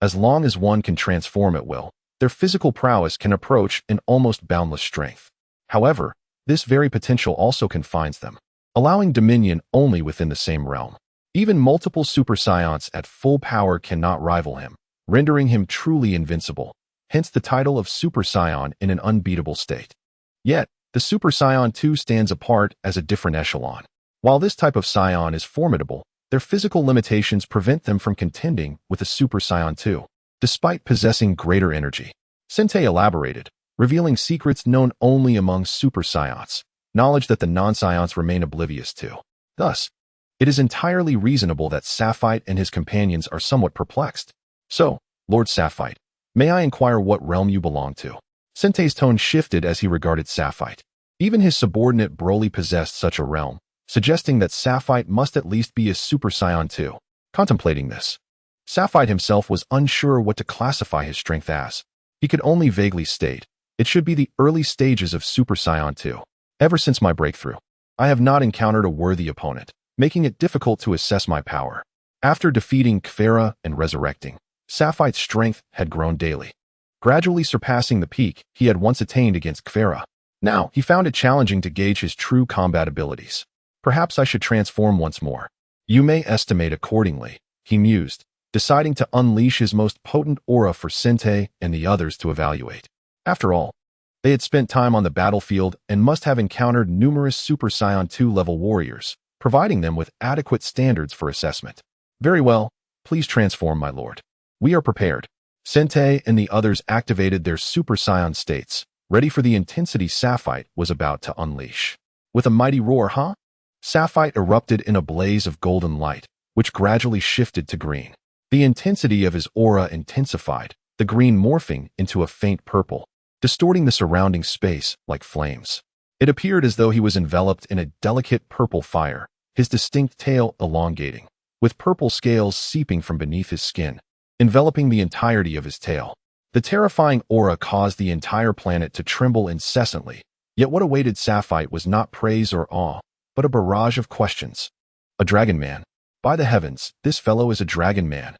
As long as one can transform at will, their physical prowess can approach an almost boundless strength. However, this very potential also confines them, allowing dominion only within the same realm. Even multiple Super Saiyans at full power cannot rival him, rendering him truly invincible, hence the title of Super Saiyan in an unbeatable state. Yet, the Super Saiyan 2 stands apart as a different echelon. While this type of Saiyan is formidable, their physical limitations prevent them from contending with the Super Saiyan 2, despite possessing greater energy. Sente elaborated, revealing secrets known only among Super Saiyans, knowledge that the non-Saiyans remain oblivious to. Thus, it is entirely reasonable that Sapphire and his companions are somewhat perplexed. "So, Lord Sapphire, may I inquire what realm you belong to?" Sente's tone shifted as he regarded Sapphire. Even his subordinate Broly possessed such a realm, suggesting that Sapphire must at least be a Super Saiyan too. Contemplating this, Sapphire himself was unsure what to classify his strength as. He could only vaguely state, it should be the early stages of Super Saiyan 2. Ever since my breakthrough, I have not encountered a worthy opponent, making it difficult to assess my power. After defeating Kfera and resurrecting, Sapphire's strength had grown daily, gradually surpassing the peak he had once attained against Kfera. Now, he found it challenging to gauge his true combat abilities. Perhaps I should transform once more. You may estimate accordingly, he mused, deciding to unleash his most potent aura for Sente and the others to evaluate. After all, they had spent time on the battlefield and must have encountered numerous Super Saiyan 2 level warriors, providing them with adequate standards for assessment. Very well, please transform, my lord. We are prepared. Sente and the others activated their Super Saiyan states, ready for the intensity Sapphire was about to unleash. With a mighty roar, Sapphire erupted in a blaze of golden light, which gradually shifted to green. The intensity of his aura intensified, the green morphing into a faint purple, distorting the surrounding space like flames. It appeared as though he was enveloped in a delicate purple fire, his distinct tail elongating, with purple scales seeping from beneath his skin, enveloping the entirety of his tail. The terrifying aura caused the entire planet to tremble incessantly, yet what awaited Sapphire was not praise or awe, but a barrage of questions. A dragon man. By the heavens, this fellow is a dragon man.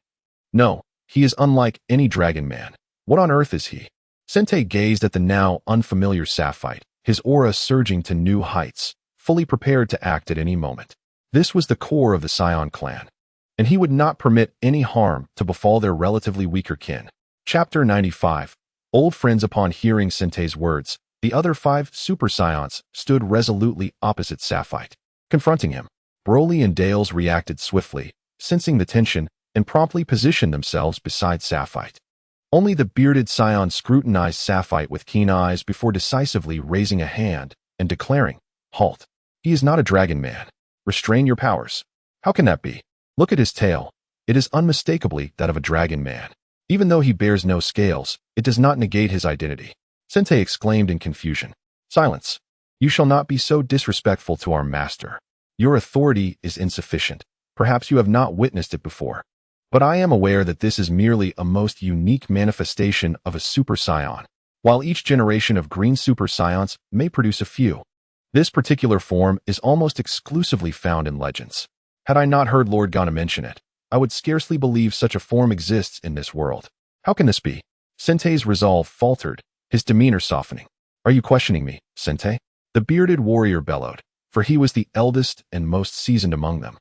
No, he is unlike any dragon man. What on earth is he? Sente gazed at the now unfamiliar Sapphire, his aura surging to new heights, fully prepared to act at any moment. This was the core of the Scion clan, and he would not permit any harm to befall their relatively weaker kin. Chapter 95. Old friends. Upon hearing Sente's words, the other 5 Super Saions stood resolutely opposite Sapphire, confronting him. Broly and Dales reacted swiftly, sensing the tension, and promptly positioned themselves beside Sapphire. Only the bearded Scion scrutinized Sapphire with keen eyes before decisively raising a hand and declaring, "Halt. He is not a dragon man. Restrain your powers." "How can that be? Look at his tail. It is unmistakably that of a dragon man. Even though he bears no scales, it does not negate his identity." Sente exclaimed in confusion. "Silence. You shall not be so disrespectful to our master. Your authority is insufficient. Perhaps you have not witnessed it before. But I am aware that this is merely a most unique manifestation of a Super Saiyan. While each generation of green Super Saions may produce a few, this particular form is almost exclusively found in legends. Had I not heard Lord Ghana mention it, I would scarcely believe such a form exists in this world. How can this be?" Sente's resolve faltered, his demeanor softening. "Are you questioning me, Sente?" The bearded warrior bellowed, for he was the eldest and most seasoned among them,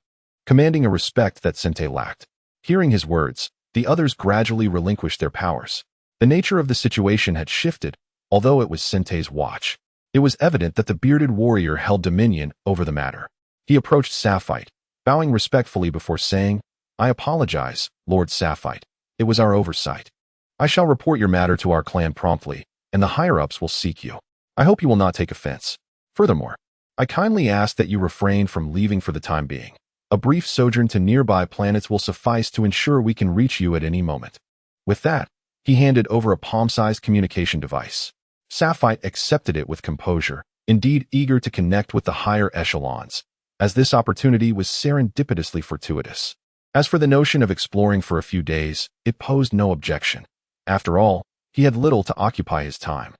commanding a respect that Sente lacked. Hearing his words, the others gradually relinquished their powers. The nature of the situation had shifted, although it was Sente's watch. It was evident that the bearded warrior held dominion over the matter. He approached Sapphire, bowing respectfully before saying, "I apologize, Lord Sapphire. It was our oversight. I shall report your matter to our clan promptly, and the higher-ups will seek you. I hope you will not take offense. Furthermore, I kindly ask that you refrain from leaving for the time being. A brief sojourn to nearby planets will suffice to ensure we can reach you at any moment." With that, he handed over a palm-sized communication device. Sapphire accepted it with composure, indeed eager to connect with the higher echelons, as this opportunity was serendipitously fortuitous. As for the notion of exploring for a few days, it posed no objection. After all, he had little to occupy his time,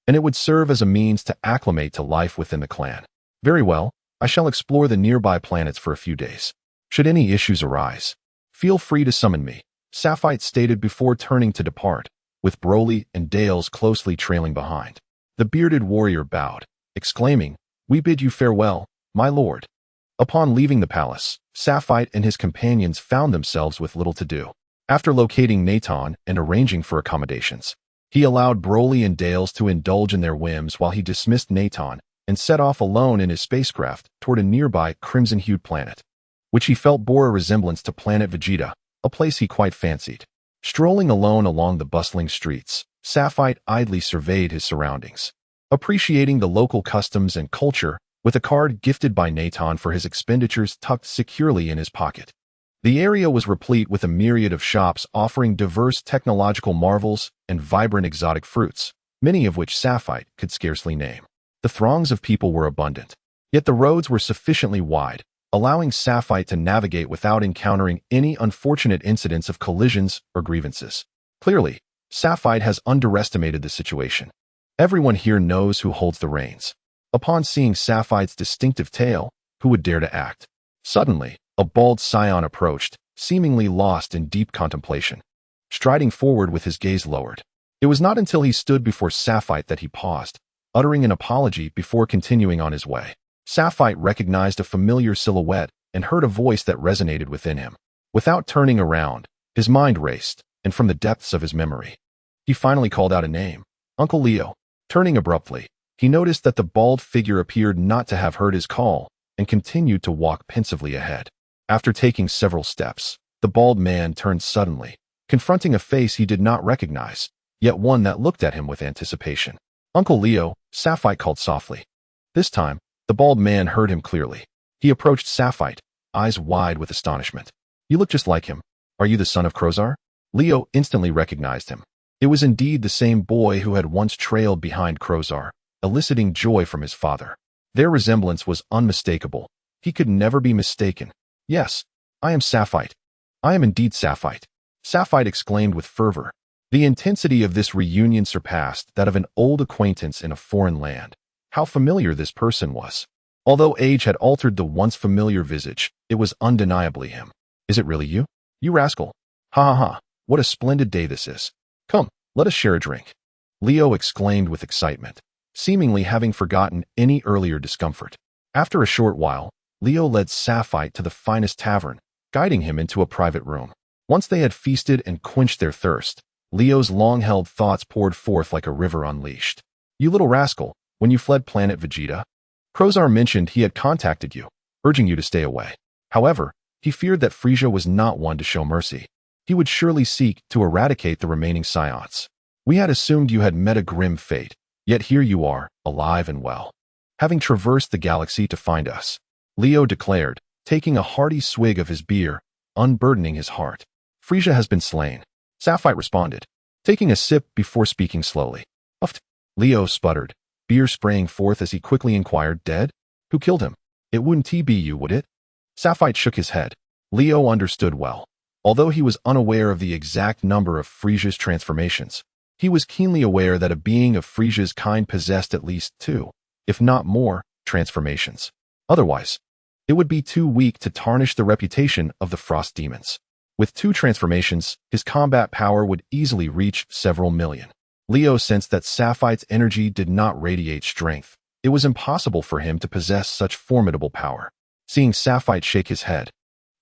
and it would serve as a means to acclimate to life within the clan. "Very well, I shall explore the nearby planets for a few days. Should any issues arise, feel free to summon me," Sapphire stated before turning to depart, with Broly and Dales closely trailing behind. The bearded warrior bowed, exclaiming, "We bid you farewell, my lord." Upon leaving the palace, Sapphire and his companions found themselves with little to do. After locating Natan and arranging for accommodations, he allowed Broly and Dales to indulge in their whims while he dismissed Natan and set off alone in his spacecraft toward a nearby crimson-hued planet, which he felt bore a resemblance to planet Vegeta, a place he quite fancied. Strolling alone along the bustling streets, Sapphire idly surveyed his surroundings, appreciating the local customs and culture, with a card gifted by Natan for his expenditures tucked securely in his pocket. The area was replete with a myriad of shops offering diverse technological marvels and vibrant exotic fruits, many of which Sapphire could scarcely name. The throngs of people were abundant, yet the roads were sufficiently wide, allowing Sapphite to navigate without encountering any unfortunate incidents of collisions or grievances. Clearly, Sapphite has underestimated the situation. Everyone here knows who holds the reins. Upon seeing Sapphite's distinctive tail, who would dare to act? Suddenly, a bald scion approached, seemingly lost in deep contemplation, striding forward with his gaze lowered. It was not until he stood before Sapphite that he paused, uttering an apology before continuing on his way. Sapphite recognized a familiar silhouette and heard a voice that resonated within him. Without turning around, his mind raced, and from the depths of his memory, he finally called out a name. Uncle Leo. Turning abruptly, he noticed that the bald figure appeared not to have heard his call and continued to walk pensively ahead. After taking several steps, the bald man turned suddenly, confronting a face he did not recognize, yet one that looked at him with anticipation. Uncle Leo, Sapphite called softly. This time, the bald man heard him clearly. He approached Sapphite, eyes wide with astonishment. You look just like him. Are you the son of Crozar? Leo instantly recognized him. It was indeed the same boy who had once trailed behind Crozar, eliciting joy from his father. Their resemblance was unmistakable. He could never be mistaken. Yes, I am Sapphite. I am indeed Sapphite. Sapphite exclaimed with fervor. The intensity of this reunion surpassed that of an old acquaintance in a foreign land. How familiar this person was. Although age had altered the once familiar visage, it was undeniably him. Is it really you? You rascal. Ha ha ha, what a splendid day this is. Come, let us share a drink. Leo exclaimed with excitement, seemingly having forgotten any earlier discomfort. After a short while, Leo led Sapphite to the finest tavern, guiding him into a private room. Once they had feasted and quenched their thirst, Leo's long-held thoughts poured forth like a river unleashed. You little rascal, when you fled planet Vegeta, Crozar mentioned he had contacted you, urging you to stay away. However, he feared that Frieza was not one to show mercy. He would surely seek to eradicate the remaining scions. We had assumed you had met a grim fate, yet here you are, alive and well, having traversed the galaxy to find us, Leo declared, taking a hearty swig of his beer, unburdening his heart. Frieza has been slain, Sapphite responded, taking a sip before speaking slowly. Uffed. Leo sputtered, beer spraying forth as he quickly inquired, dead? Who killed him? It wouldn't be you, would it? Sapphite shook his head. Leo understood well. Although he was unaware of the exact number of Frieza's transformations, he was keenly aware that a being of Frieza's kind possessed at least 2, if not more, transformations. Otherwise, it would be too weak to tarnish the reputation of the Frost Demons. With 2 transformations, his combat power would easily reach several million. Leo sensed that Sapphite's energy did not radiate strength. It was impossible for him to possess such formidable power. Seeing Sapphite shake his head,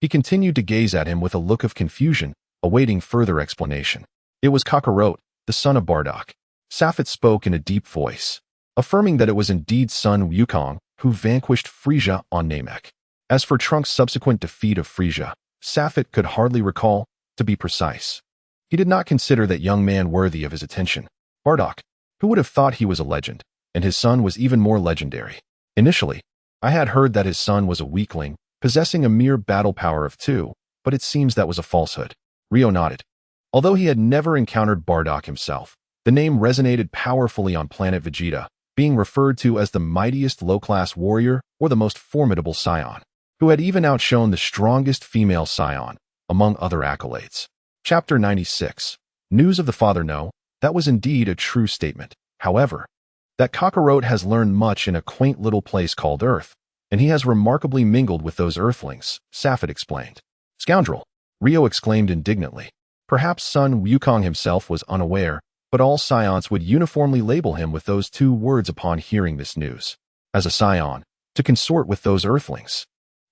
he continued to gaze at him with a look of confusion, awaiting further explanation. It was Kakarot, the son of Bardock. Sapphite spoke in a deep voice, affirming that it was indeed son Wukong who vanquished Frieza on Namek. As for Trunks' subsequent defeat of Frieza, Sapphite could hardly recall, to be precise. He did not consider that young man worthy of his attention. Bardock, who would have thought he was a legend, and his son was even more legendary. Initially, I had heard that his son was a weakling, possessing a mere battle power of 2, but it seems that was a falsehood. Rio nodded. Although he had never encountered Bardock himself, the name resonated powerfully on planet Vegeta, being referred to as the mightiest low-class warrior or the most formidable scion, who had even outshone the strongest female scion, among other accolades. Chapter 96. News of the father. No, that was indeed a true statement. However, that Kakarot has learned much in a quaint little place called Earth, and he has remarkably mingled with those Earthlings, Sapphite explained. Scoundrel, Rio exclaimed indignantly. Perhaps son Wukong himself was unaware, but all scions would uniformly label him with those 2 words upon hearing this news. As a scion, to consort with those Earthlings.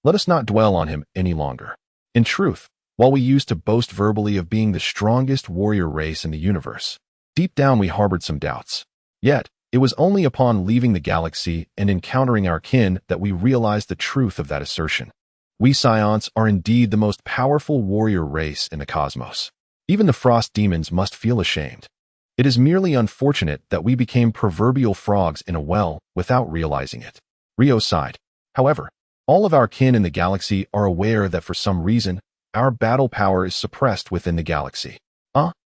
Let us not dwell on him any longer. In truth, while we used to boast verbally of being the strongest warrior race in the universe, deep down we harbored some doubts. Yet, it was only upon leaving the galaxy and encountering our kin that we realized the truth of that assertion. We scions are indeed the most powerful warrior race in the cosmos. Even the Frost Demons must feel ashamed. It is merely unfortunate that we became proverbial frogs in a well without realizing it. Rio sighed. However, all of our kin in the galaxy are aware that for some reason, our battle power is suppressed within the galaxy.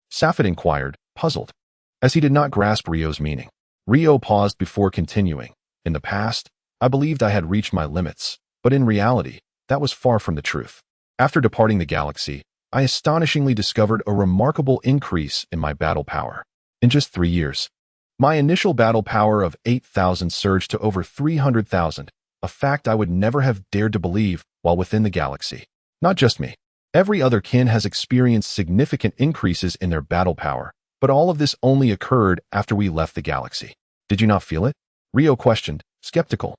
Sapphite inquired, puzzled, as he did not grasp Rio's meaning. Rio paused before continuing. In the past, I believed I had reached my limits, but in reality, that was far from the truth. After departing the galaxy, I astonishingly discovered a remarkable increase in my battle power. In just 3 years, my initial battle power of 8,000 surged to over 300,000, a fact I would never have dared to believe while within the galaxy. Not just me. Every other kin has experienced significant increases in their battle power, but all of this only occurred after we left the galaxy. Did you not feel it? Rio questioned, skeptical,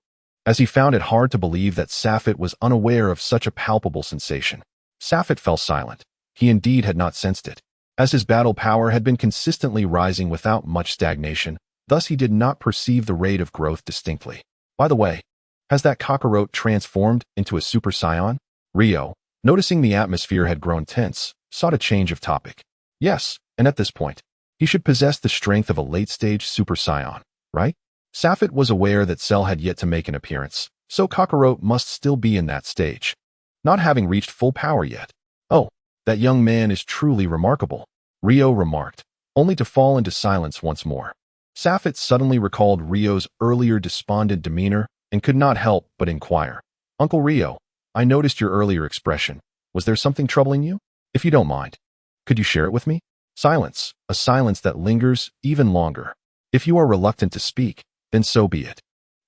as he found it hard to believe that Safit was unaware of such a palpable sensation. Safit fell silent. He indeed had not sensed it, as his battle power had been consistently rising without much stagnation, thus he did not perceive the rate of growth distinctly. By the way, has that cockroach transformed into a Super Saiyan? Rio, noticing the atmosphere had grown tense, sought a change of topic. Yes, and at this point, he should possess the strength of a late-stage Super Saiyan, right? Safit was aware that Cell had yet to make an appearance, so Kakarot must still be in that stage, not having reached full power yet. Oh, that young man is truly remarkable, Rio remarked, only to fall into silence once more. Safit suddenly recalled Rio's earlier despondent demeanor and could not help but inquire. Uncle Rio, I noticed your earlier expression. Was there something troubling you? If you don't mind, could you share it with me? Silence, a silence that lingers even longer. If you are reluctant to speak, then so be it.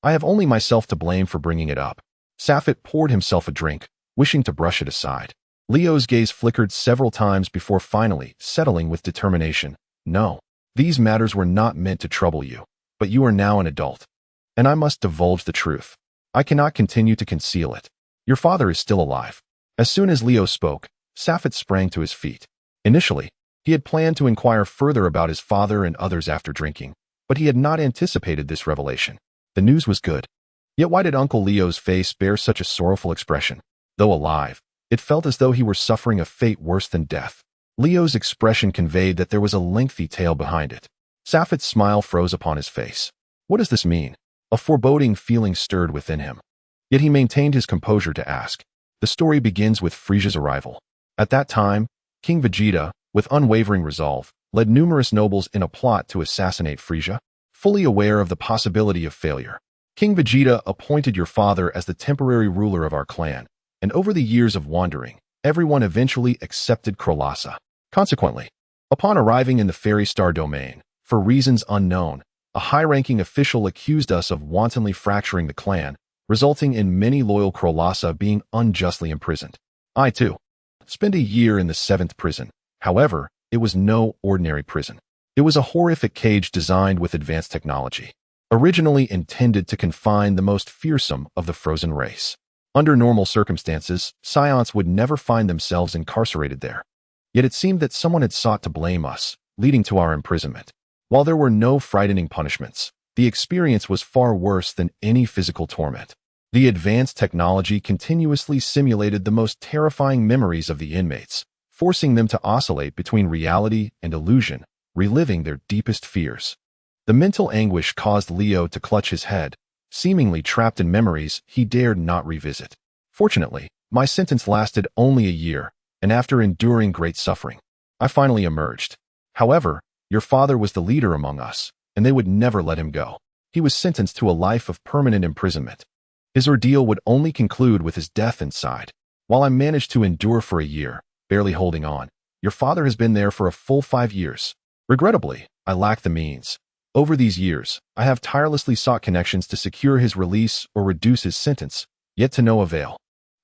I have only myself to blame for bringing it up. Safit poured himself a drink, wishing to brush it aside. Leo's gaze flickered several times before finally settling with determination. No, these matters were not meant to trouble you, but you are now an adult, and I must divulge the truth. I cannot continue to conceal it. Your father is still alive. As soon as Leo spoke, Safit sprang to his feet. Initially, he had planned to inquire further about his father and others after drinking, but he had not anticipated this revelation. The news was good. Yet why did Uncle Leo's face bear such a sorrowful expression? Though alive, it felt as though he were suffering a fate worse than death. Leo's expression conveyed that there was a lengthy tale behind it. Safit's smile froze upon his face. What does this mean? A foreboding feeling stirred within him. Yet he maintained his composure to ask. The story begins with Frieza's arrival. At that time, King Vegeta, with unwavering resolve, led numerous nobles in a plot to assassinate Frieza, fully aware of the possibility of failure. King Vegeta appointed your father as the temporary ruler of our clan, and over the years of wandering, everyone eventually accepted Krolasa. Consequently, upon arriving in the Fairy Star domain, for reasons unknown, a high-ranking official accused us of wantonly fracturing the clan, resulting in many loyal Krolasa being unjustly imprisoned. I, too, spent a year in the 7th prison. However, it was no ordinary prison. It was a horrific cage designed with advanced technology, originally intended to confine the most fearsome of the frozen race. Under normal circumstances, Scions would never find themselves incarcerated there. Yet it seemed that someone had sought to blame us, leading to our imprisonment. While there were no frightening punishments, the experience was far worse than any physical torment. The advanced technology continuously simulated the most terrifying memories of the inmates, forcing them to oscillate between reality and illusion, reliving their deepest fears. The mental anguish caused Leo to clutch his head, seemingly trapped in memories he dared not revisit. Fortunately, my sentence lasted only a year, and after enduring great suffering, I finally emerged. However, your father was the leader among us, and they would never let him go. He was sentenced to a life of permanent imprisonment. His ordeal would only conclude with his death inside. While I managed to endure for a year, barely holding on, your father has been there for a full 5 years. Regrettably, I lack the means. Over these years, I have tirelessly sought connections to secure his release or reduce his sentence, yet to no avail.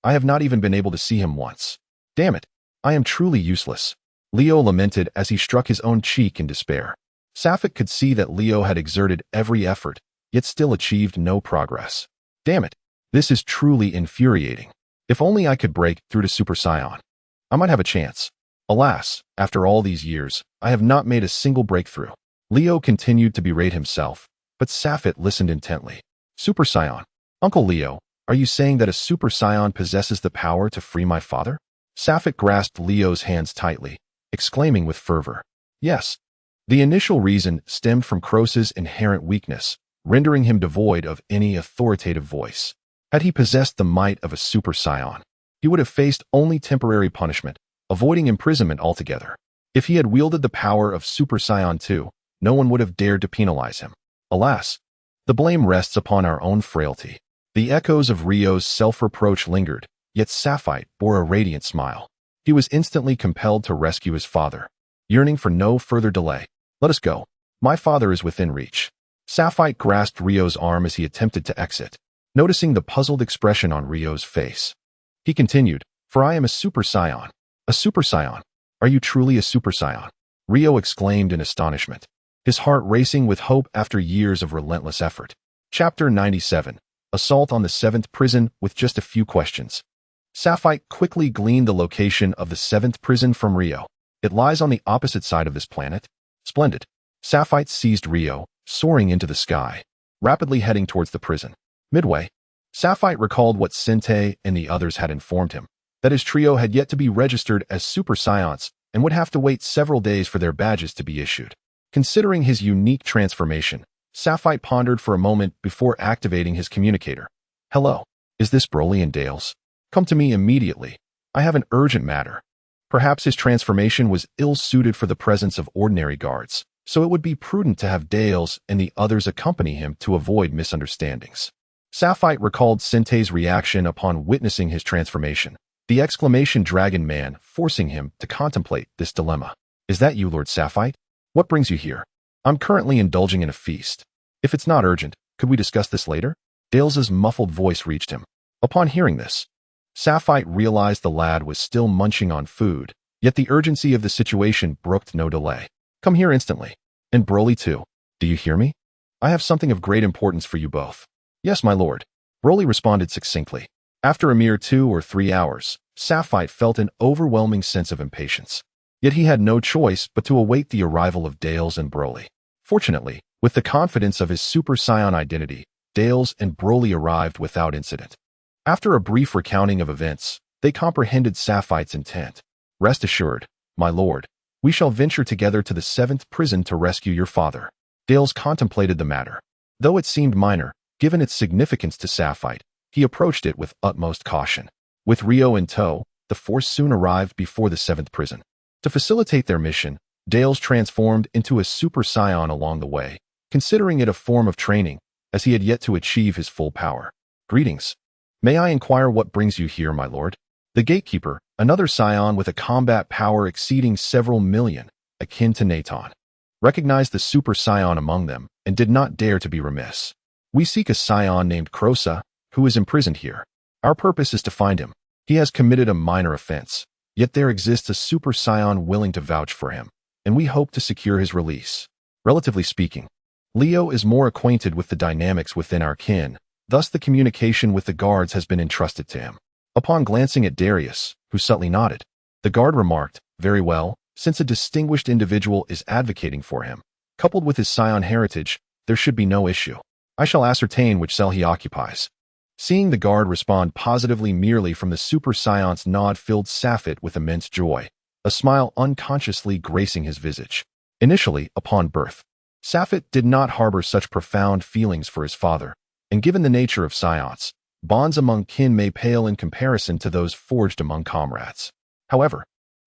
I have not even been able to see him once. Damn it, I am truly useless. Leo lamented as he struck his own cheek in despair. Safit could see that Leo had exerted every effort, yet still achieved no progress. Damn it, this is truly infuriating. If only I could break through to Super Saiyan, I might have a chance. Alas, after all these years, I have not made a single breakthrough. Leo continued to berate himself, but Safit listened intently. Super Saiyan. Uncle Leo, are you saying that a Super Saiyan possesses the power to free my father? Safit grasped Leo's hands tightly, exclaiming with fervor. Yes. The initial reason stemmed from Krosa's inherent weakness, rendering him devoid of any authoritative voice. Had he possessed the might of a Super Saiyan, he would have faced only temporary punishment, avoiding imprisonment altogether. If he had wielded the power of Super Saiyan 2, no one would have dared to penalize him. Alas, The blame rests upon our own frailty. The echoes of Rio's self-reproach lingered, yet Sapphire bore a radiant smile. He was instantly compelled to rescue his father, yearning for no further delay. Let us go. My father is within reach. Sapphire grasped Rio's arm as he attempted to exit, noticing the puzzled expression on Rio's face. He continued, for I am a Super Saiyan. A Super Saiyan? Are you truly a Super Saiyan? Rio exclaimed in astonishment, his heart racing with hope after years of relentless effort. Chapter 97. Assault on the 7th Prison with just a few questions. Sapphire quickly gleaned the location of the 7th prison from Rio. It lies on the opposite side of this planet. Splendid. Sapphire seized Rio, soaring into the sky, rapidly heading towards the prison. Midway, Sapphire recalled what Sente and the others had informed him, that his trio had yet to be registered as Super Saiyans and would have to wait several days for their badges to be issued. Considering his unique transformation, Sapphire pondered for a moment before activating his communicator. Hello, is this Broly and Dales? Come to me immediately. I have an urgent matter. Perhaps his transformation was ill-suited for the presence of ordinary guards, so it would be prudent to have Dales and the others accompany him to avoid misunderstandings. Sapphire recalled Sente's reaction upon witnessing his transformation, the exclamation Dragon Man forcing him to contemplate this dilemma. Is that you, Lord Sapphire? What brings you here? I'm currently indulging in a feast. If it's not urgent, could we discuss this later? Dales's muffled voice reached him. Upon hearing this, Sapphire realized the lad was still munching on food, yet the urgency of the situation brooked no delay. Come here instantly. And Broly too. Do you hear me? I have something of great importance for you both. Yes, my lord. Broly responded succinctly. After a mere 2 or 3 hours, Sapphire felt an overwhelming sense of impatience. Yet he had no choice but to await the arrival of Dales and Broly. Fortunately, with the confidence of his Super Saiyan identity, Dales and Broly arrived without incident. After a brief recounting of events, they comprehended Sapphire's intent. Rest assured, my lord, we shall venture together to the 7th prison to rescue your father. Dales contemplated the matter. Though it seemed minor, given its significance to Sapphire, he approached it with utmost caution. With Rio in tow, the force soon arrived before the 7th prison. To facilitate their mission, Dales transformed into a Super Saiyan along the way, considering it a form of training, as he had yet to achieve his full power. Greetings. May I inquire what brings you here, my lord? The gatekeeper, another Saiyan with a combat power exceeding several million, akin to Naton, recognized the Super Saiyan among them and did not dare to be remiss. We seek a Saiyan named Crosa, who is imprisoned here. Our purpose is to find him. He has committed a minor offense, yet there exists a Super Saiyan willing to vouch for him, and we hope to secure his release. Relatively speaking, Leo is more acquainted with the dynamics within our kin, thus the communication with the guards has been entrusted to him. Upon glancing at Darius, who subtly nodded, the guard remarked, very well, since a distinguished individual is advocating for him, coupled with his Saiyan heritage, there should be no issue. I shall ascertain which cell he occupies. Seeing the guard respond positively merely from the Super Saiyan's nod filled Sapphire with immense joy, a smile unconsciously gracing his visage. Initially, upon birth, Sapphire did not harbor such profound feelings for his father, and given the nature of Saiyans, bonds among kin may pale in comparison to those forged among comrades. However,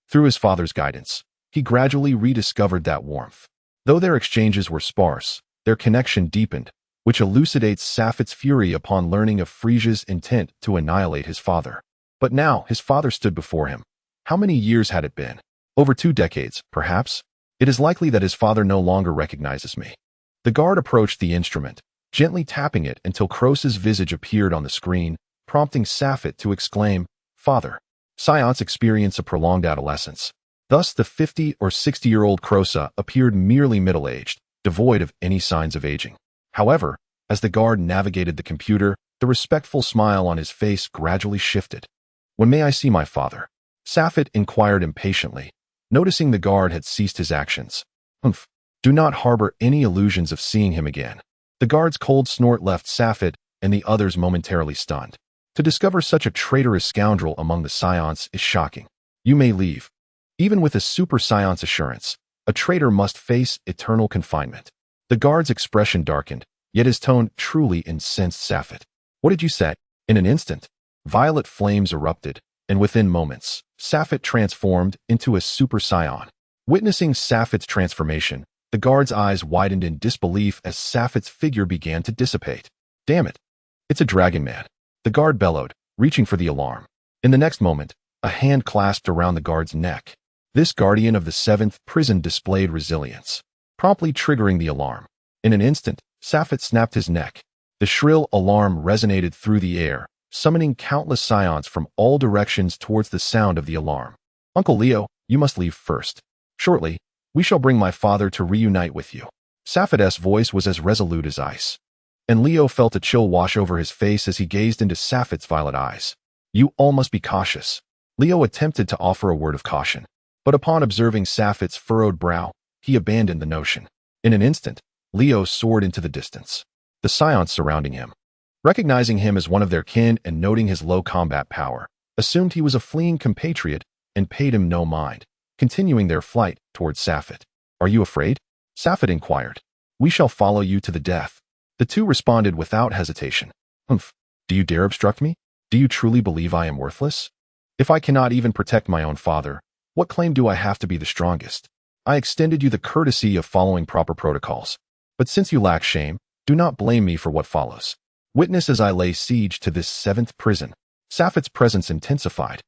through his father's guidance, he gradually rediscovered that warmth. Though their exchanges were sparse, their connection deepened, which elucidates Sapphire's fury upon learning of Frieza's intent to annihilate his father. But now his father stood before him. How many years had it been? Over 2 decades, perhaps? It is likely that his father no longer recognizes me. The guard approached the instrument, gently tapping it until Crosa's visage appeared on the screen, prompting Sapphire to exclaim, Father. Saiyans experience a prolonged adolescence. Thus the 50 or 60-year-old Crosa appeared merely middle-aged, devoid of any signs of aging. However, as the guard navigated the computer, the respectful smile on his face gradually shifted. When may I see my father? Sapphire inquired impatiently, noticing the guard had ceased his actions. Humph. Do not harbor any illusions of seeing him again. The guard's cold snort left Sapphire and the others momentarily stunned. To discover such a traitorous scoundrel among the Saiyans is shocking. You may leave. Even with a Super Saiyan's assurance, a traitor must face eternal confinement. The guard's expression darkened, yet his tone truly incensed Sapphire. What did you say? In an instant, violet flames erupted, and within moments, Sapphire transformed into a Super Saiyan. Witnessing Sapphire's transformation, The guard's eyes widened in disbelief as Safet's figure began to dissipate. Damn it! It's a dragon man, the guard bellowed, reaching for the alarm. In the next moment, a hand clasped around the guard's neck. This guardian of the 7th prison displayed resilience, promptly triggering the alarm. In an instant, Safet snapped his neck. The shrill alarm resonated through the air, summoning countless scions from all directions towards the sound of the alarm. Uncle Leo, you must leave first. Shortly, we shall bring my father to reunite with you. Safet's voice was as resolute as ice, and Leo felt a chill wash over his face as he gazed into Safet's violet eyes. You all must be cautious. Leo attempted to offer a word of caution, but upon observing Safet's furrowed brow, he abandoned the notion. In an instant, Leo soared into the distance. The scions surrounding him, recognizing him as one of their kin and noting his low combat power, assumed he was a fleeing compatriot and paid him no mind, continuing their flight towards Safet. Are you afraid? Safet inquired. We shall follow you to the death. The two responded without hesitation. Humph. Do you dare obstruct me? Do you truly believe I am worthless? If I cannot even protect my own father, what claim do I have to be the strongest? I extended you the courtesy of following proper protocols. But since you lack shame, do not blame me for what follows. Witness as I lay siege to this 7th prison. Safet's presence intensified,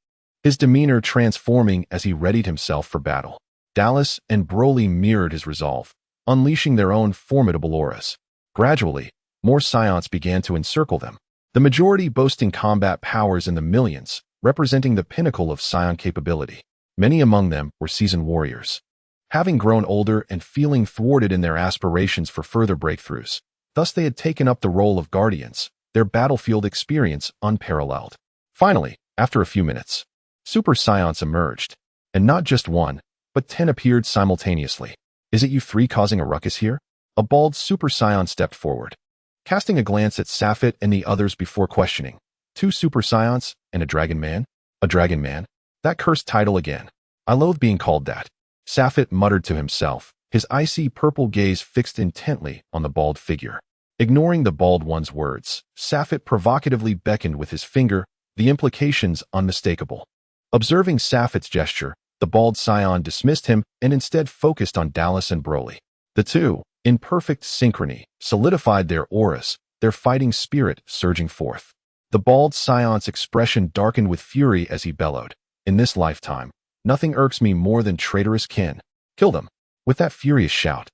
his demeanor transforming as he readied himself for battle. Dallas and Broly mirrored his resolve, unleashing their own formidable auras. Gradually, more scions began to encircle them, the majority boasting combat powers in the millions, representing the pinnacle of scion capability. Many among them were seasoned warriors, having grown older and feeling thwarted in their aspirations for further breakthroughs. Thus they had taken up the role of guardians, their battlefield experience unparalleled. Finally, after a few minutes, Super Scions emerged, and not just one, but 10 appeared simultaneously. Is it you three causing a ruckus here? A bald Super Scion stepped forward, casting a glance at Safet and the others before questioning. 2 Super Scions and a Dragon Man? A Dragon Man? That cursed title again. I loathe being called that. Safet muttered to himself, his icy purple gaze fixed intently on the bald figure. Ignoring the bald one's words, Safet provocatively beckoned with his finger, the implications unmistakable. Observing Safet's gesture, the bald scion dismissed him and instead focused on Dallas and Broly. The two, in perfect synchrony, solidified their auras, their fighting spirit surging forth. The bald scion's expression darkened with fury as he bellowed. In this lifetime, nothing irks me more than traitorous kin. Kill them. With that furious shout,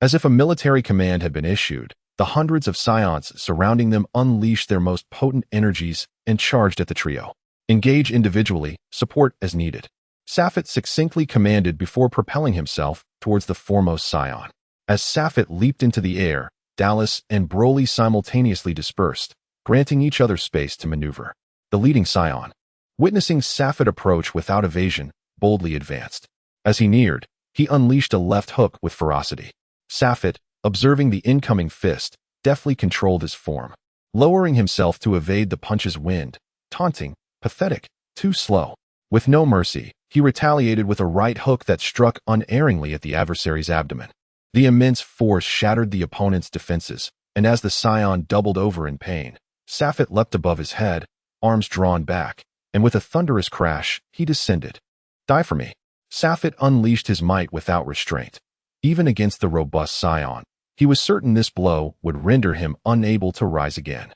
as if a military command had been issued, the hundreds of scions surrounding them unleashed their most potent energies and charged at the trio. Engage individually, support as needed. Safet succinctly commanded before propelling himself towards the foremost scion. As Safet leaped into the air, Dallas and Broly simultaneously dispersed, granting each other space to maneuver. The leading scion, witnessing Safet approach without evasion, boldly advanced. As he neared, he unleashed a left hook with ferocity. Safet, observing the incoming fist, deftly controlled his form, lowering himself to evade the punch's wind, taunting, pathetic, too slow. With no mercy, he retaliated with a right hook that struck unerringly at the adversary's abdomen. The immense force shattered the opponent's defenses, and as the scion doubled over in pain, Safet leapt above his head, arms drawn back, and with a thunderous crash, he descended. Die for me. Safet unleashed his might without restraint. Even against the robust scion, he was certain this blow would render him unable to rise again.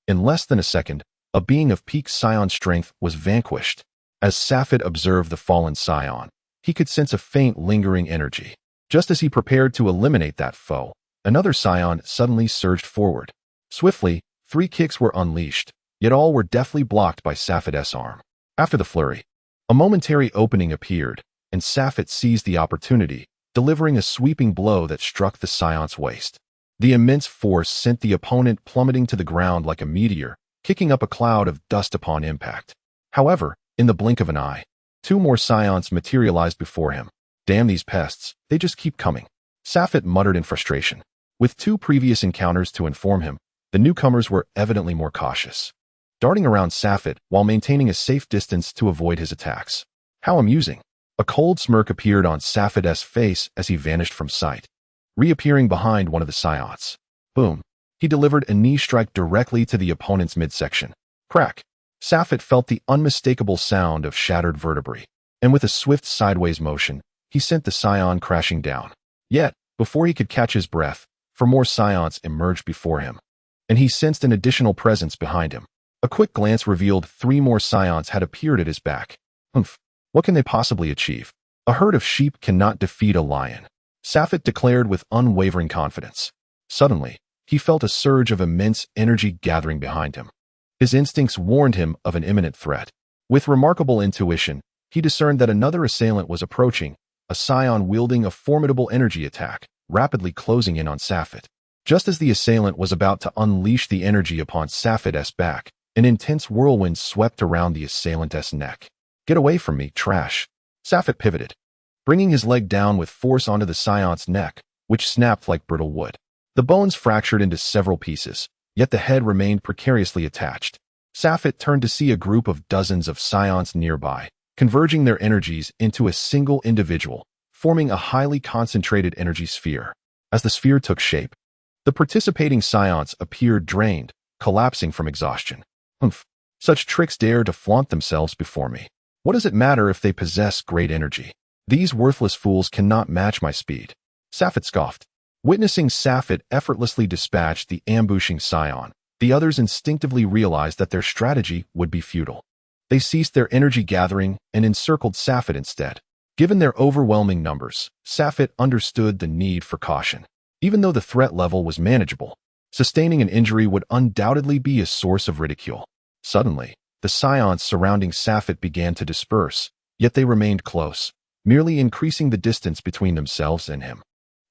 In less than a second, a being of peak scion strength was vanquished. As Safet observed the fallen scion, he could sense a faint lingering energy. Just as he prepared to eliminate that foe, another scion suddenly surged forward. Swiftly, 3 kicks were unleashed, yet all were deftly blocked by Safet's arm. After the flurry, a momentary opening appeared, and Safet seized the opportunity, delivering a sweeping blow that struck the scion's waist. The immense force sent the opponent plummeting to the ground like a meteor, kicking up a cloud of dust upon impact. However, in the blink of an eye, 2 more scions materialized before him. Damn these pests, they just keep coming. Safet muttered in frustration. With 2 previous encounters to inform him, the newcomers were evidently more cautious, darting around Safet while maintaining a safe distance to avoid his attacks. How amusing. A cold smirk appeared on Safet's face as he vanished from sight, reappearing behind one of the scions. Boom. He delivered a knee strike directly to the opponent's midsection. Crack. Safet felt the unmistakable sound of shattered vertebrae, and with a swift sideways motion, he sent the scion crashing down. Yet, Before he could catch his breath, 4 more scions emerged before him, and he sensed an additional presence behind him. A quick glance revealed 3 more scions had appeared at his back. Humph, what can they possibly achieve? A herd of sheep cannot defeat a lion, Safet declared with unwavering confidence. Suddenly, he felt a surge of immense energy gathering behind him. His instincts warned him of an imminent threat. With remarkable intuition, he discerned that another assailant was approaching, a scion wielding a formidable energy attack, rapidly closing in on Safet. Just as the assailant was about to unleash the energy upon Safet's back, an intense whirlwind swept around the assailant's neck. "Get away from me, trash." Safet pivoted, bringing his leg down with force onto the scion's neck, which snapped like brittle wood. The bones fractured into several pieces, yet the head remained precariously attached. Safet turned to see a group of dozens of scions nearby, converging their energies into a single individual, forming a highly concentrated energy sphere. As the sphere took shape, the participating scions appeared drained, collapsing from exhaustion. Humph, such tricks dare to flaunt themselves before me. What does it matter if they possess great energy? These worthless fools cannot match my speed. Safet scoffed. Witnessing Safet effortlessly dispatch the ambushing scion, the others instinctively realized that their strategy would be futile. They ceased their energy gathering and encircled Safet instead. Given their overwhelming numbers, Safet understood the need for caution. Even though the threat level was manageable, sustaining an injury would undoubtedly be a source of ridicule. Suddenly, the scions surrounding Safet began to disperse, yet they remained close, merely increasing the distance between themselves and him.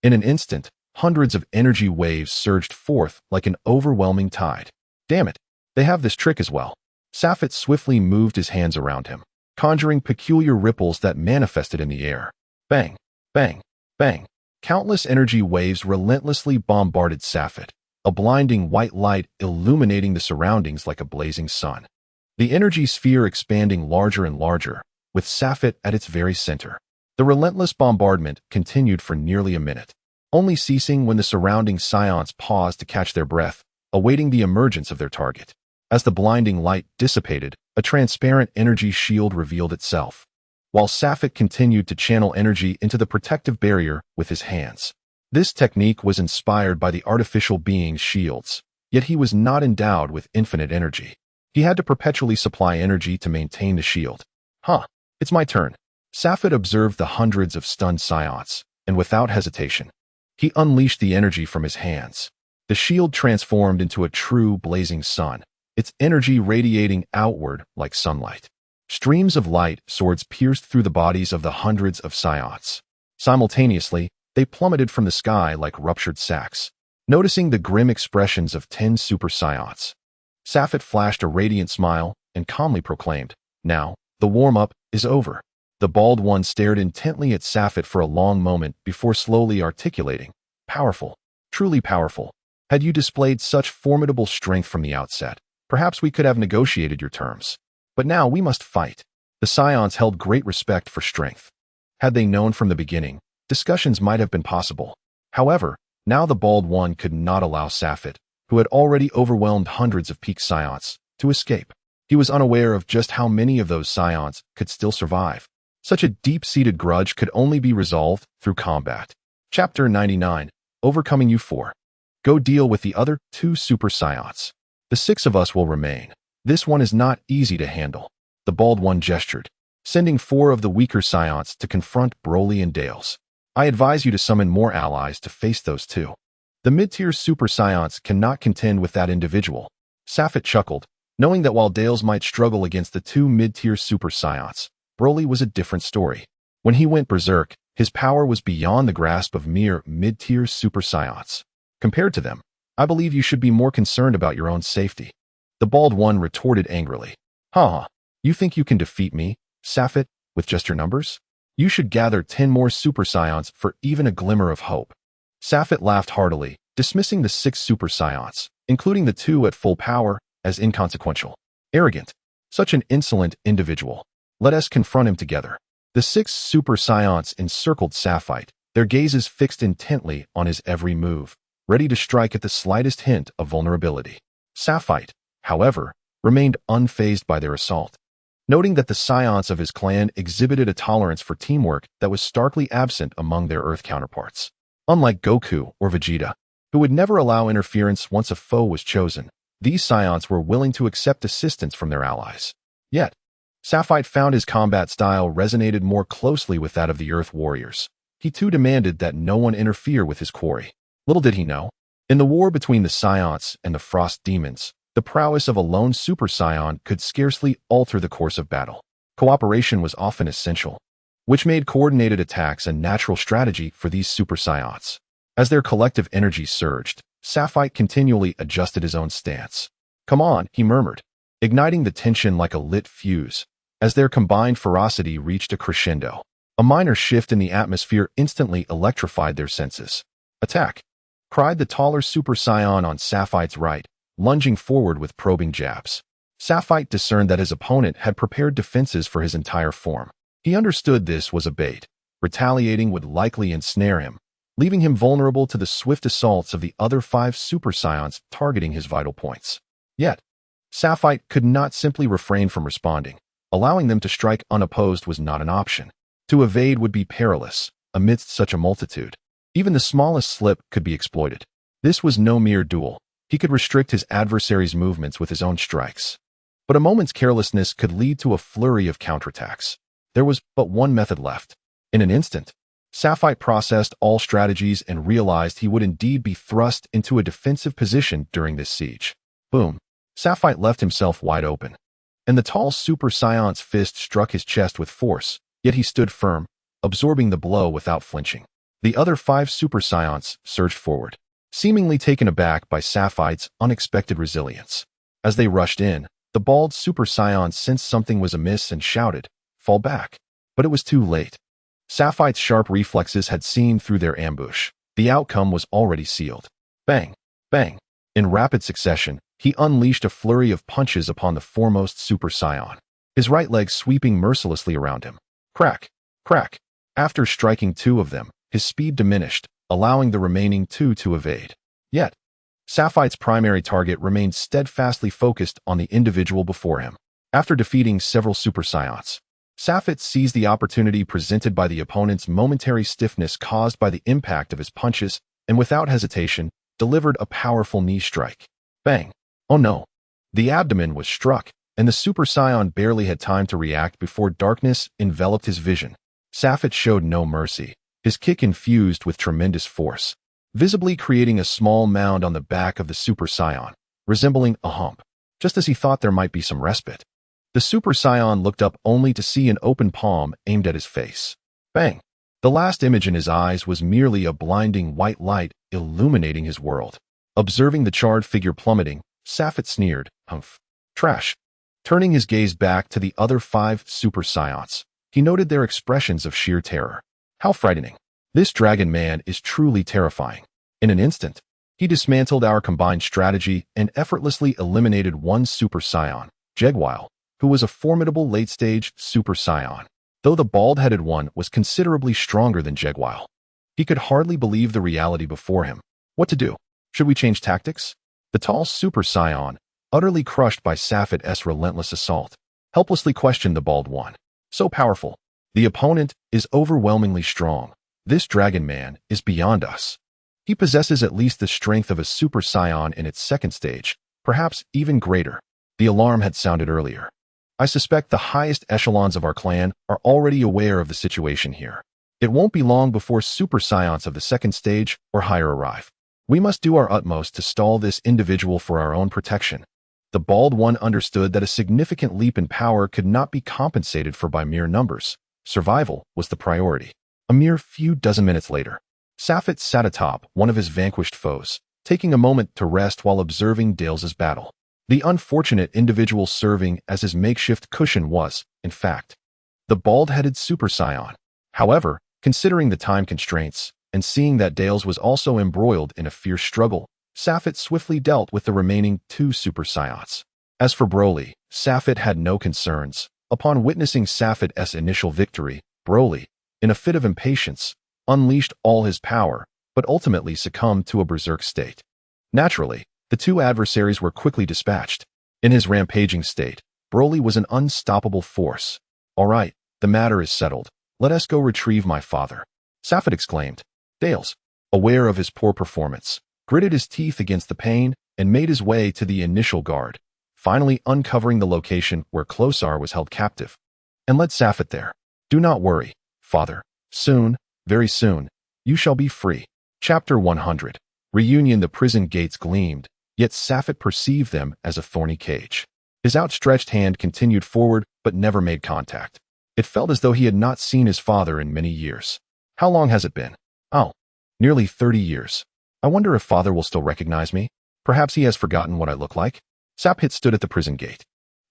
In an instant, hundreds of energy waves surged forth like an overwhelming tide. Damn it, they have this trick as well. Safet swiftly moved his hands around him, conjuring peculiar ripples that manifested in the air. Bang, bang, bang. Countless energy waves relentlessly bombarded Safet, a blinding white light illuminating the surroundings like a blazing sun. The energy sphere expanding larger and larger, with Safet at its very center. The relentless bombardment continued for nearly a minute, only ceasing when the surrounding scions paused to catch their breath, awaiting the emergence of their target. As the blinding light dissipated, a transparent energy shield revealed itself, while Safet continued to channel energy into the protective barrier with his hands. This technique was inspired by the artificial being's shields, yet he was not endowed with infinite energy. He had to perpetually supply energy to maintain the shield. It's my turn. Safet observed the hundreds of stunned scions, and without hesitation, he unleashed the energy from his hands. The shield transformed into a true blazing sun, its energy radiating outward like sunlight. Streams of light swords pierced through the bodies of the hundreds of scions. Simultaneously, they plummeted from the sky like ruptured sacks. Noticing the grim expressions of 10 super scions, Safet flashed a radiant smile and calmly proclaimed, "Now, the warm-up is over." The bald one stared intently at Safet for a long moment before slowly articulating, "Powerful, truly powerful. Had you displayed such formidable strength from the outset, perhaps we could have negotiated your terms. But now we must fight." The scions held great respect for strength. Had they known from the beginning, discussions might have been possible. However, now the bald one could not allow Safet, who had already overwhelmed hundreds of peak scions, to escape. He was unaware of just how many of those scions could still survive. Such a deep-seated grudge could only be resolved through combat. Chapter 99, Overcoming You 4. Go deal with the other 2 super scions. The 6 of us will remain. This one is not easy to handle. The bald one gestured, sending 4 of the weaker scions to confront Broly and Dales. I advise you to summon more allies to face those 2. The mid-tier super scions cannot contend with that individual. Safet chuckled, knowing that while Dales might struggle against the 2 mid-tier super scions, Broly was a different story. When he went berserk, his power was beyond the grasp of mere mid-tier super scions. Compared to them, I believe you should be more concerned about your own safety. The bald one retorted angrily. You think you can defeat me, Safet, with just your numbers? You should gather 10 more super scions for even a glimmer of hope. Safet laughed heartily, dismissing the 6 super scions, including the 2 at full power, as inconsequential. Arrogant. Such an insolent individual. Let us confront him together. The 6 super scions encircled Safet, their gazes fixed intently on his every move, ready to strike at the slightest hint of vulnerability. Safet, however, remained unfazed by their assault. Noting that the scions of his clan exhibited a tolerance for teamwork that was starkly absent among their Earth counterparts, Unlike Goku or Vegeta, who would never allow interference once a foe was chosen, these scions were willing to accept assistance from their allies. Yet, Sapphire found his combat style resonated more closely with that of the Earth Warriors. He too demanded that no one interfere with his quarry. Little did he know, in the war between the Scions and the Frost Demons, the prowess of a lone Super Scion could scarcely alter the course of battle. Cooperation was often essential, which made coordinated attacks a natural strategy for these Super Scions. As their collective energy surged, Sapphire continually adjusted his own stance. "Come on," he murmured, igniting the tension like a lit fuse. As their combined ferocity reached a crescendo, a minor shift in the atmosphere instantly electrified their senses. "Attack!" cried the taller Super Scion on Sapphire's right, lunging forward with probing jabs. Sapphire discerned that his opponent had prepared defenses for his entire form. He understood this was a bait. Retaliating would likely ensnare him, leaving him vulnerable to the swift assaults of the other 5 Super Scions targeting his vital points. Yet, Sapphire could not simply refrain from responding. Allowing them to strike unopposed was not an option. To evade would be perilous, amidst such a multitude. Even the smallest slip could be exploited. This was no mere duel. He could restrict his adversary's movements with his own strikes. But a moment's carelessness could lead to a flurry of counterattacks. There was but one method left. In an instant, Sapphire processed all strategies and realized he would indeed be thrust into a defensive position during this siege. Boom. Sapphire left himself wide open, and the tall Super Scion's fist struck his chest with force, yet he stood firm, absorbing the blow without flinching. The other 5 Super Scions surged forward, seemingly taken aback by Sapphire's unexpected resilience. As they rushed in, the bald Super Scion sensed something was amiss and shouted, "Fall back." But it was too late. Sapphire's sharp reflexes had seen through their ambush. The outcome was already sealed. Bang! Bang! In rapid succession, he unleashed a flurry of punches upon the foremost Super Scion, his right leg sweeping mercilessly around him. Crack! Crack! After striking 2 of them, his speed diminished, allowing the remaining 2 to evade. Yet, Sapphire's primary target remained steadfastly focused on the individual before him. After defeating several Super Scions, Sapphire seized the opportunity presented by the opponent's momentary stiffness caused by the impact of his punches and without hesitation, delivered a powerful knee strike. Bang! Oh no! The abdomen was struck, and the Super Scion barely had time to react before darkness enveloped his vision. Sapphire showed no mercy, his kick infused with tremendous force, visibly creating a small mound on the back of the Super Scion, resembling a hump. Just as he thought there might be some respite, the Super Scion looked up only to see an open palm aimed at his face. Bang! The last image in his eyes was merely a blinding white light illuminating his world. Observing the charred figure plummeting, Sapphire sneered, "Humph. Trash." Turning his gaze back to the other 5 Super Scions, he noted their expressions of sheer terror. How frightening. This dragon man is truly terrifying. In an instant, he dismantled our combined strategy and effortlessly eliminated 1 Super Scion, Jegwile, who was a formidable late-stage Super Scion. Though the bald-headed one was considerably stronger than Jegwile, he could hardly believe the reality before him. What to do? Should we change tactics? The tall Super Scion, utterly crushed by Sapphire's relentless assault, helplessly questioned the bald one. So powerful. The opponent is overwhelmingly strong. This dragon man is beyond us. He possesses at least the strength of a Super Scion in its second stage, perhaps even greater. The alarm had sounded earlier. I suspect the highest echelons of our clan are already aware of the situation here. It won't be long before Super Scions of the second stage or higher arrive. We must do our utmost to stall this individual for our own protection. The bald one understood that a significant leap in power could not be compensated for by mere numbers. Survival was the priority. A mere few dozen minutes later, Sapphire sat atop one of his vanquished foes, taking a moment to rest while observing Dales's battle. The unfortunate individual serving as his makeshift cushion was, in fact, the bald-headed Super Scion. However, considering the time constraints, and seeing that Dales was also embroiled in a fierce struggle, Sapphire swiftly dealt with the remaining 2 Super Scions. As for Broly, Sapphire had no concerns. Upon witnessing Sapphire's initial victory, Broly, in a fit of impatience, unleashed all his power, but ultimately succumbed to a berserk state. Naturally, the 2 adversaries were quickly dispatched. In his rampaging state, Broly was an unstoppable force. "All right, the matter is settled. Let us go retrieve my father," Sapphire exclaimed. "Dales, aware of his poor performance, gritted his teeth against the pain and made his way to the initial guard, finally uncovering the location where Klosar was held captive. And led Safet there. Do not worry, father. Soon, very soon, you shall be free. Chapter 100. Reunion. The prison gates gleamed, yet Safet perceived them as a thorny cage. His outstretched hand continued forward but never made contact. It felt as though he had not seen his father in many years. How long has it been? Oh, nearly 30 years. I wonder if father will still recognize me. Perhaps he has forgotten what I look like. Safet stood at the prison gate,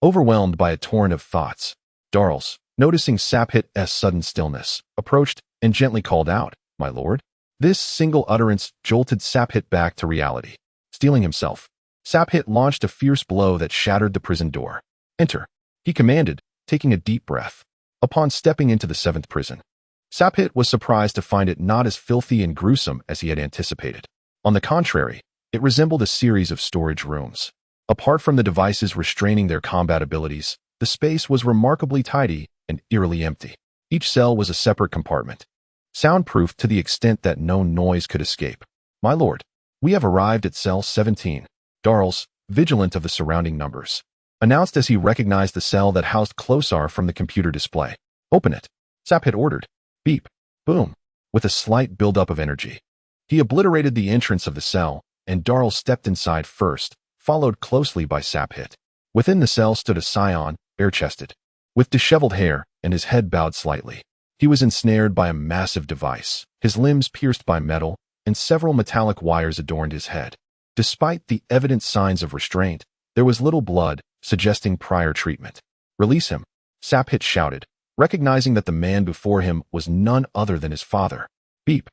overwhelmed by a torrent of thoughts. Darls, noticing Safet's sudden stillness, approached and gently called out, "My lord." This single utterance jolted Safet back to reality. Steeling himself, Safet launched a fierce blow that shattered the prison door. "Enter," he commanded, taking a deep breath. Upon stepping into the 7th prison, Safet was surprised to find it not as filthy and gruesome as he had anticipated. On the contrary, it resembled a series of storage rooms. Apart from the devices restraining their combat abilities, the space was remarkably tidy and eerily empty. Each cell was a separate compartment, soundproof to the extent that no noise could escape. "My lord, we have arrived at cell 17. Darls, vigilant of the surrounding numbers, announced as he recognized the cell that housed Klosar from the computer display. "Open it," Safet ordered. Beep. Boom. With a slight buildup of energy, he obliterated the entrance of the cell, and Darl stepped inside first, followed closely by Safet. Within the cell stood a scion, bare-chested, with disheveled hair and his head bowed slightly. He was ensnared by a massive device, his limbs pierced by metal, and several metallic wires adorned his head. Despite the evident signs of restraint, there was little blood, suggesting prior treatment. "Release him," Safet shouted, recognizing that the man before him was none other than his father. Beep,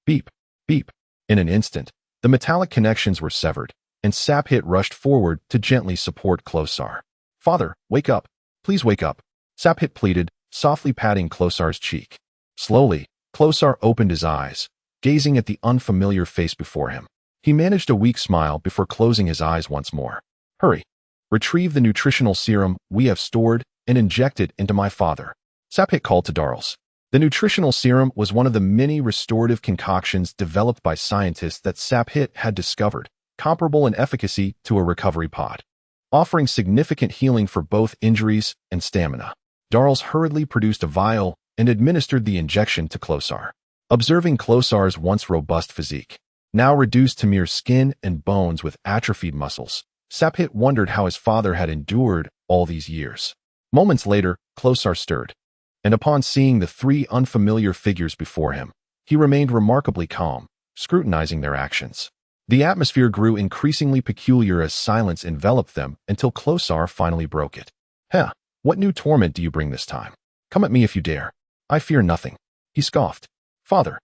beep, beep. In an instant, the metallic connections were severed, and Safet rushed forward to gently support Klosar. "Father, wake up. Please wake up," Safet pleaded, softly patting Klosar's cheek. Slowly, Klosar opened his eyes, gazing at the unfamiliar face before him. He managed a weak smile before closing his eyes once more. "Hurry. Retrieve the nutritional serum we have stored and inject it into my father," Safet called to Darls. The nutritional serum was one of the many restorative concoctions developed by scientists that Safet had discovered, comparable in efficacy to a recovery pod, offering significant healing for both injuries and stamina. Darls hurriedly produced a vial and administered the injection to Klosar. Observing Klosar's once robust physique, now reduced to mere skin and bones with atrophied muscles, Safet wondered how his father had endured all these years. Moments later, Klosar stirred, and upon seeing the 3 unfamiliar figures before him, he remained remarkably calm, scrutinizing their actions. The atmosphere grew increasingly peculiar as silence enveloped them until Klosar finally broke it. "Heh, what new torment do you bring this time? Come at me if you dare. I fear nothing," he scoffed. Father,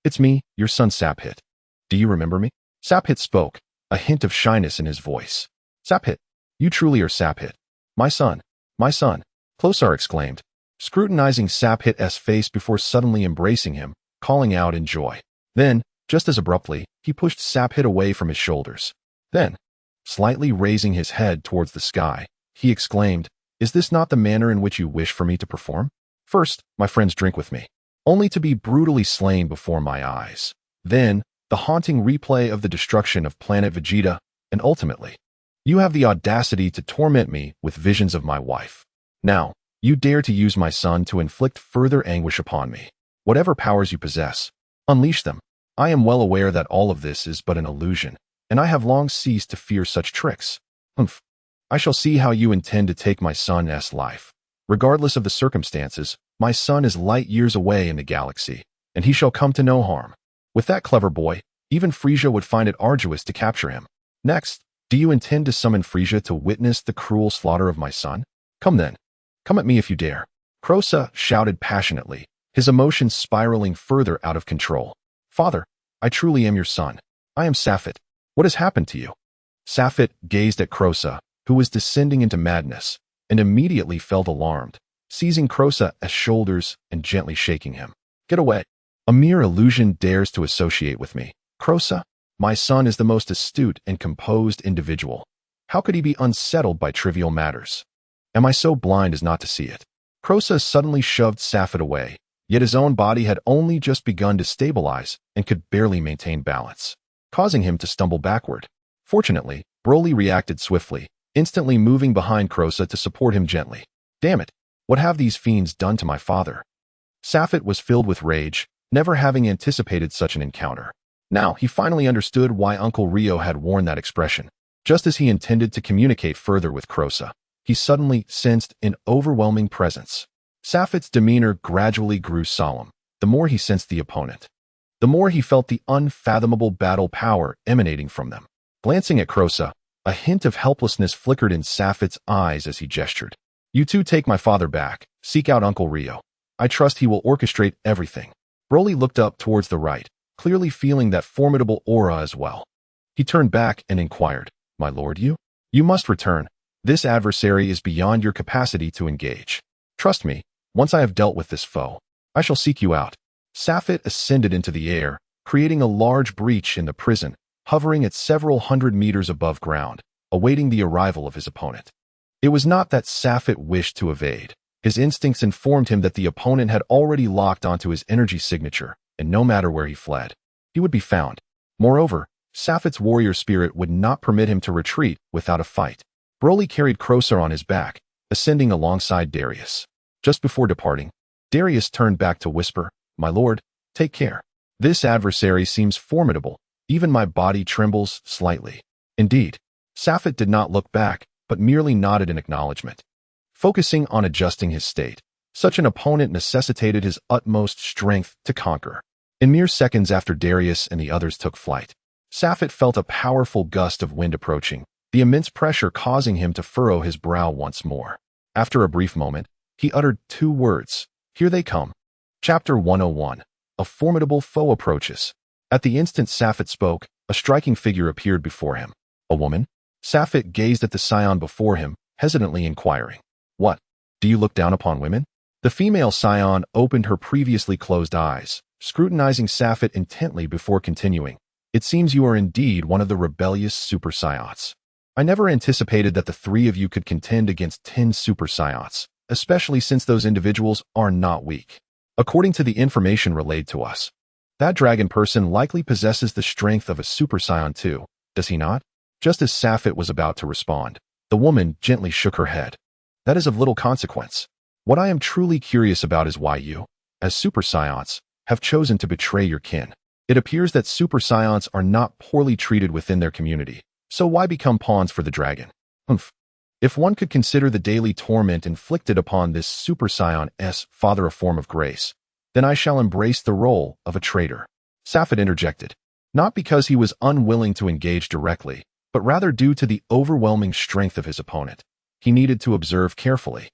it's me, your son Safet. Do you remember me?" Safet spoke, a hint of shyness in his voice. "Safet, you truly are Safet. My son, Klosar exclaimed, scrutinizing Safet's face before suddenly embracing him, calling out in joy. Then, just as abruptly, he pushed Safet away from his shoulders. Then, slightly raising his head towards the sky, he exclaimed, "Is this not the manner in which you wish for me to perform? First, my friends drink with me, only to be brutally slain before my eyes. Then, the haunting replay of the destruction of planet Vegeta, and ultimately, you have the audacity to torment me with visions of my wife. Now, you dare to use my son to inflict further anguish upon me. Whatever powers you possess, unleash them. I am well aware that all of this is but an illusion, and I have long ceased to fear such tricks. Humph. I shall see how you intend to take my son's life. Regardless of the circumstances, my son is light years away in the galaxy, and he shall come to no harm. With that clever boy, even Frieza would find it arduous to capture him. Next, do you intend to summon Frieza to witness the cruel slaughter of my son? Come then. Come at me if you dare." Krosa shouted passionately, his emotions spiraling further out of control. "Father, I truly am your son. I am Safet. What has happened to you?" Safet gazed at Krosa, who was descending into madness, and immediately felt alarmed, seizing Krosa's shoulders and gently shaking him. "Get away. A mere illusion dares to associate with me. Krosa, my son is the most astute and composed individual. How could he be unsettled by trivial matters? Am I so blind as not to see it?" Krosa suddenly shoved Safet away, Yet his own body had only just begun to stabilize and could barely maintain balance, causing him to stumble backward. Fortunately, Broly reacted swiftly, instantly moving behind Crossa to support him gently. Damn it! What have these fiends done to my father? Safet was filled with rage, never having anticipated such an encounter. Now, he finally understood why Uncle Rio had worn that expression. Just as he intended to communicate further with Crossa, he suddenly sensed an overwhelming presence. Safet's demeanor gradually grew solemn. The more he sensed the opponent, the more he felt the unfathomable battle power emanating from them. Glancing at Crossa, a hint of helplessness flickered in Safet's eyes as he gestured. You two take my father back. Seek out Uncle Rio. I trust he will orchestrate everything. Broly looked up towards the right, clearly feeling that formidable aura as well. He turned back and inquired, My lord, you? You must return. This adversary is beyond your capacity to engage. Trust me, once I have dealt with this foe, I shall seek you out. Safet ascended into the air, creating a large breach in the prison, hovering at several hundred meters above ground, awaiting the arrival of his opponent. It was not that Safet wished to evade. His instincts informed him that the opponent had already locked onto his energy signature, and no matter where he fled, he would be found. Moreover, Safet's warrior spirit would not permit him to retreat without a fight. Broly carried Crossa on his back, ascending alongside Darius. Just before departing, Darius turned back to whisper, My lord, take care. This adversary seems formidable. Even my body trembles slightly. Indeed, Safet did not look back, but merely nodded in acknowledgement. Focusing on adjusting his state, such an opponent necessitated his utmost strength to conquer. In mere seconds after Darius and the others took flight, Safet felt a powerful gust of wind approaching, the immense pressure causing him to furrow his brow once more. After a brief moment, he uttered 2 words, Here they come. Chapter 101. A formidable foe approaches. At the instant Safet spoke, a striking figure appeared before him. A woman? Safet gazed at the scion before him, hesitantly inquiring, What? Do you look down upon women? The female scion opened her previously closed eyes, scrutinizing Safet intently before continuing. It seems you are indeed one of the rebellious super scions. I never anticipated that the 3 of you could contend against 10 super scions, especially since those individuals are not weak. According to the information relayed to us, that dragon person likely possesses the strength of a super scion too, does he not? Just as Safet was about to respond, the woman gently shook her head. That is of little consequence. What I am truly curious about is why you, as super scions, have chosen to betray your kin. It appears that super scions are not poorly treated within their community, so why become pawns for the dragon? Humph. If one could consider the daily torment inflicted upon this super scion's father a form of grace, then I shall embrace the role of a traitor. Safet interjected, not because he was unwilling to engage directly, but rather due to the overwhelming strength of his opponent. He needed to observe carefully,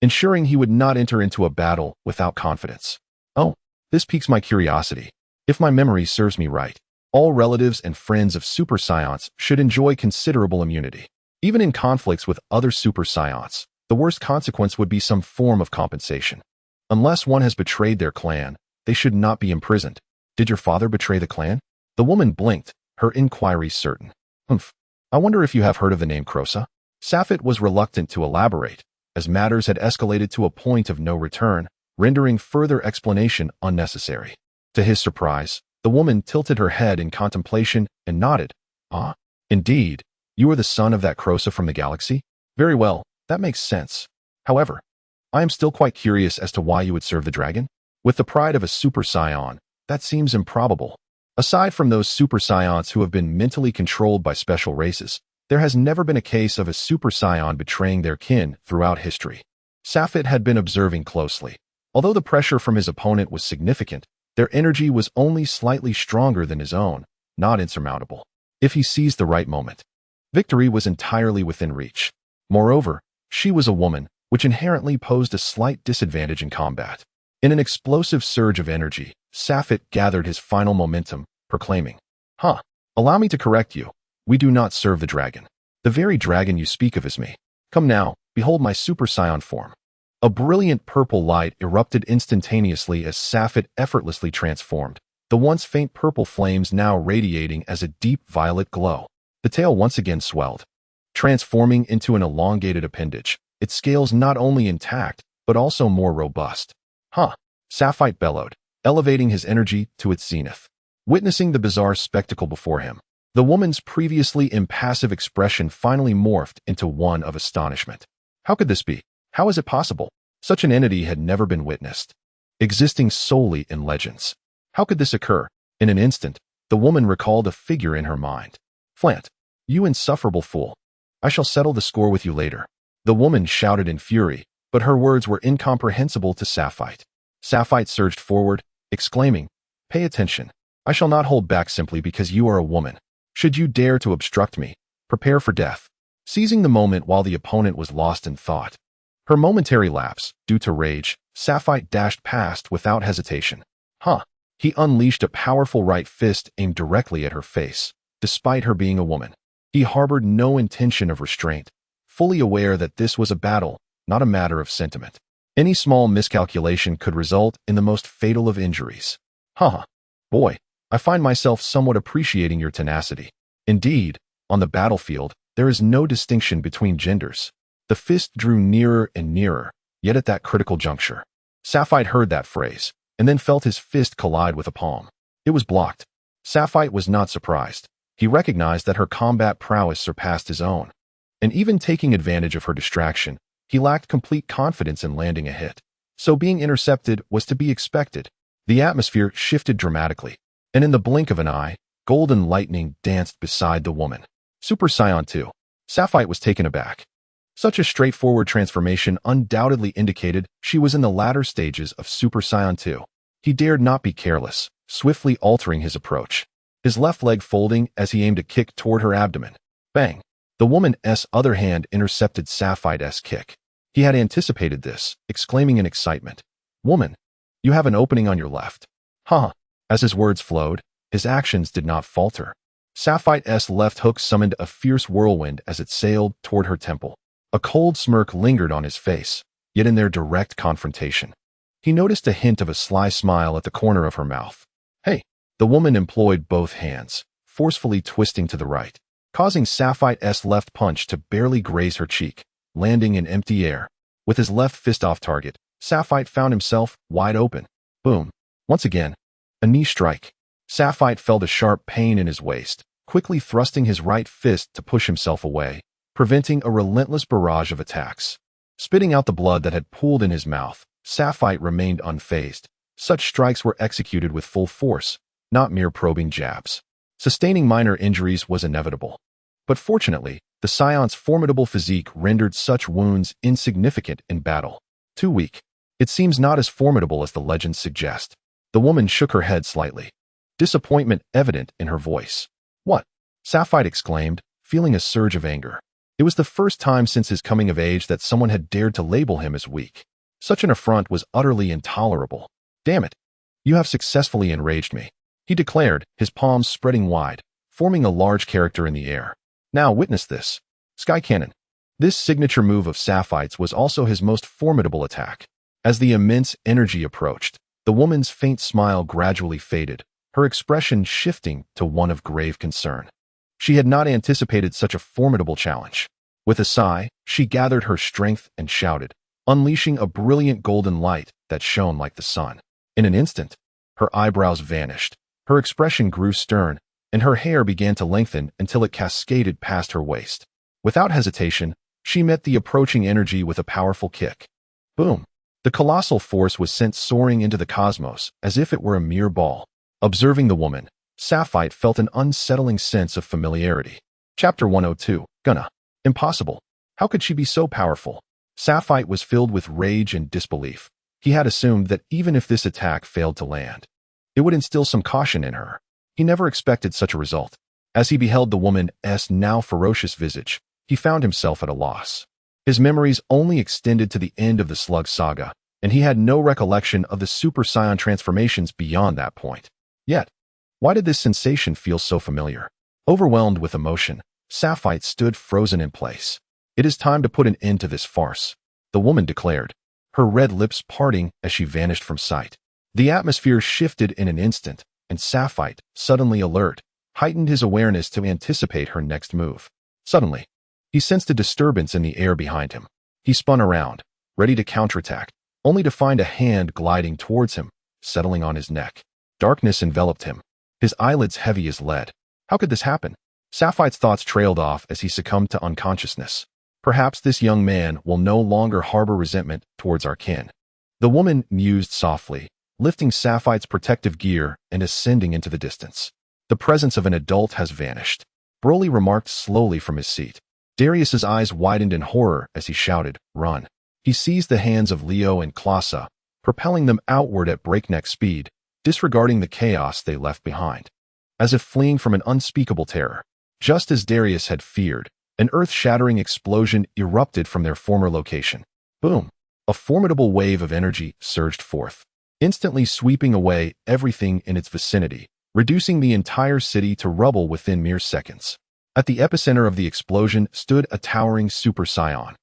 ensuring he would not enter into a battle without confidence. Oh, this piques my curiosity. If my memory serves me right, all relatives and friends of super scions should enjoy considerable immunity. Even in conflicts with other super scions, the worst consequence would be some form of compensation. Unless one has betrayed their clan, they should not be imprisoned. Did your father betray the clan? The woman blinked, her inquiry certain. Humph. I wonder if you have heard of the name Crossa? Safet was reluctant to elaborate, as matters had escalated to a point of no return, rendering further explanation unnecessary. To his surprise, the woman tilted her head in contemplation and nodded. Ah, indeed. You are the son of that Crossa from the galaxy? Very well, that makes sense. However, I am still quite curious as to why you would serve the dragon. With the pride of a super scion, that seems improbable. Aside from those super scions who have been mentally controlled by special races, there has never been a case of a super scion betraying their kin throughout history. Safet had been observing closely. Although the pressure from his opponent was significant, their energy was only slightly stronger than his own, not insurmountable. If he seized the right moment, victory was entirely within reach. Moreover, she was a woman, which inherently posed a slight disadvantage in combat. In an explosive surge of energy, Safet gathered his final momentum, proclaiming, Allow me to correct you. We do not serve the dragon. The very dragon you speak of is me. Come now, behold my super scion form. A brilliant purple light erupted instantaneously as Safet effortlessly transformed, the once faint purple flames now radiating as a deep violet glow. The tail once again swelled, transforming into an elongated appendage, its scales not only intact, but also more robust. Sapphire bellowed, elevating his energy to its zenith. Witnessing the bizarre spectacle before him, the woman's previously impassive expression finally morphed into one of astonishment. How could this be? How is it possible? Such an entity had never been witnessed, existing solely in legends. How could this occur? In an instant, the woman recalled a figure in her mind. Flant, you insufferable fool. I shall settle the score with you later. The woman shouted in fury, but her words were incomprehensible to Sapphire. Sapphire surged forward, exclaiming, Pay attention. I shall not hold back simply because you are a woman. Should you dare to obstruct me, prepare for death. Seizing the moment while the opponent was lost in thought, her momentary lapse, due to rage, Sapphire dashed past without hesitation. He unleashed a powerful right fist aimed directly at her face. Despite her being a woman, he harbored no intention of restraint, fully aware that this was a battle, not a matter of sentiment. Any small miscalculation could result in the most fatal of injuries. Boy, I find myself somewhat appreciating your tenacity. Indeed, on the battlefield, there is no distinction between genders. The fist drew nearer and nearer, yet at that critical juncture, Sapphire heard that phrase, and then felt his fist collide with a palm. It was blocked. Sapphire was not surprised. He recognized that her combat prowess surpassed his own. And even taking advantage of her distraction, he lacked complete confidence in landing a hit. So being intercepted was to be expected. The atmosphere shifted dramatically, and in the blink of an eye, golden lightning danced beside the woman. Super Saiyan 2. Sapphire was taken aback. Such a straightforward transformation undoubtedly indicated she was in the latter stages of Super Saiyan 2. He dared not be careless, swiftly altering his approach, his left leg folding as he aimed a kick toward her abdomen. Bang! The woman's other hand intercepted Sapphire's kick. He had anticipated this, exclaiming in excitement, Woman, you have an opening on your left. As his words flowed, his actions did not falter. Sapphire's left hook summoned a fierce whirlwind as it sailed toward her temple. A cold smirk lingered on his face, yet in their direct confrontation, he noticed a hint of a sly smile at the corner of her mouth. Hey! The woman employed both hands, forcefully twisting to the right, causing Sapphire's left punch to barely graze her cheek, landing in empty air. With his left fist off target, Sapphire found himself wide open. Boom! Once again, a knee strike. Sapphire felt a sharp pain in his waist, quickly thrusting his right fist to push himself away, preventing a relentless barrage of attacks. Spitting out the blood that had pooled in his mouth, Sapphire remained unfazed. Such strikes were executed with full force, not mere probing jabs. Sustaining minor injuries was inevitable. But fortunately, the Scion's formidable physique rendered such wounds insignificant in battle. Too weak. It seems not as formidable as the legends suggest. The woman shook her head slightly, disappointment evident in her voice. What? Sapphire exclaimed, feeling a surge of anger. It was the first time since his coming of age that someone had dared to label him as weak. Such an affront was utterly intolerable. Damn it! You have successfully enraged me, he declared, his palms spreading wide, forming a large character in the air. Now witness this. Sky Cannon. This signature move of Sapphire's was also his most formidable attack. As the immense energy approached, the woman's faint smile gradually faded, her expression shifting to one of grave concern. She had not anticipated such a formidable challenge. With a sigh, she gathered her strength and shouted, unleashing a brilliant golden light that shone like the sun. In an instant, her eyebrows vanished, her expression grew stern, and her hair began to lengthen until it cascaded past her waist. Without hesitation, she met the approaching energy with a powerful kick. Boom! The colossal force was sent soaring into the cosmos as if it were a mere ball. Observing the woman, Sapphire felt an unsettling sense of familiarity. Chapter 102, Gunna. Impossible. How could she be so powerful? Sapphire was filled with rage and disbelief. He had assumed that even if this attack failed to land, it would instill some caution in her. He never expected such a result. As he beheld the woman's now ferocious visage, he found himself at a loss. His memories only extended to the end of the Slug Saga, and he had no recollection of the Super Saiyan transformations beyond that point. Yet, why did this sensation feel so familiar? Overwhelmed with emotion, Sapphire stood frozen in place. It is time to put an end to this farce, the woman declared, her red lips parting as she vanished from sight. The atmosphere shifted in an instant, and Sapphire, suddenly alert, heightened his awareness to anticipate her next move. Suddenly, he sensed a disturbance in the air behind him. He spun around, ready to counterattack, only to find a hand gliding towards him, settling on his neck. Darkness enveloped him, his eyelids heavy as lead. How could this happen? Saphite's thoughts trailed off as he succumbed to unconsciousness. Perhaps this young man will no longer harbor resentment towards our kin. The woman mused softly, lifting Saphite's protective gear and ascending into the distance. The presence of an adult has vanished. Broly remarked slowly from his seat. Darius's eyes widened in horror as he shouted, "Run!" He seized the hands of Leo and Klasa, propelling them outward at breakneck speed, disregarding the chaos they left behind. As if fleeing from an unspeakable terror. Just as Darius had feared, an earth-shattering explosion erupted from their former location. Boom! A formidable wave of energy surged forth, instantly sweeping away everything in its vicinity, reducing the entire city to rubble within mere seconds. At the epicenter of the explosion stood a towering Super Saiyan.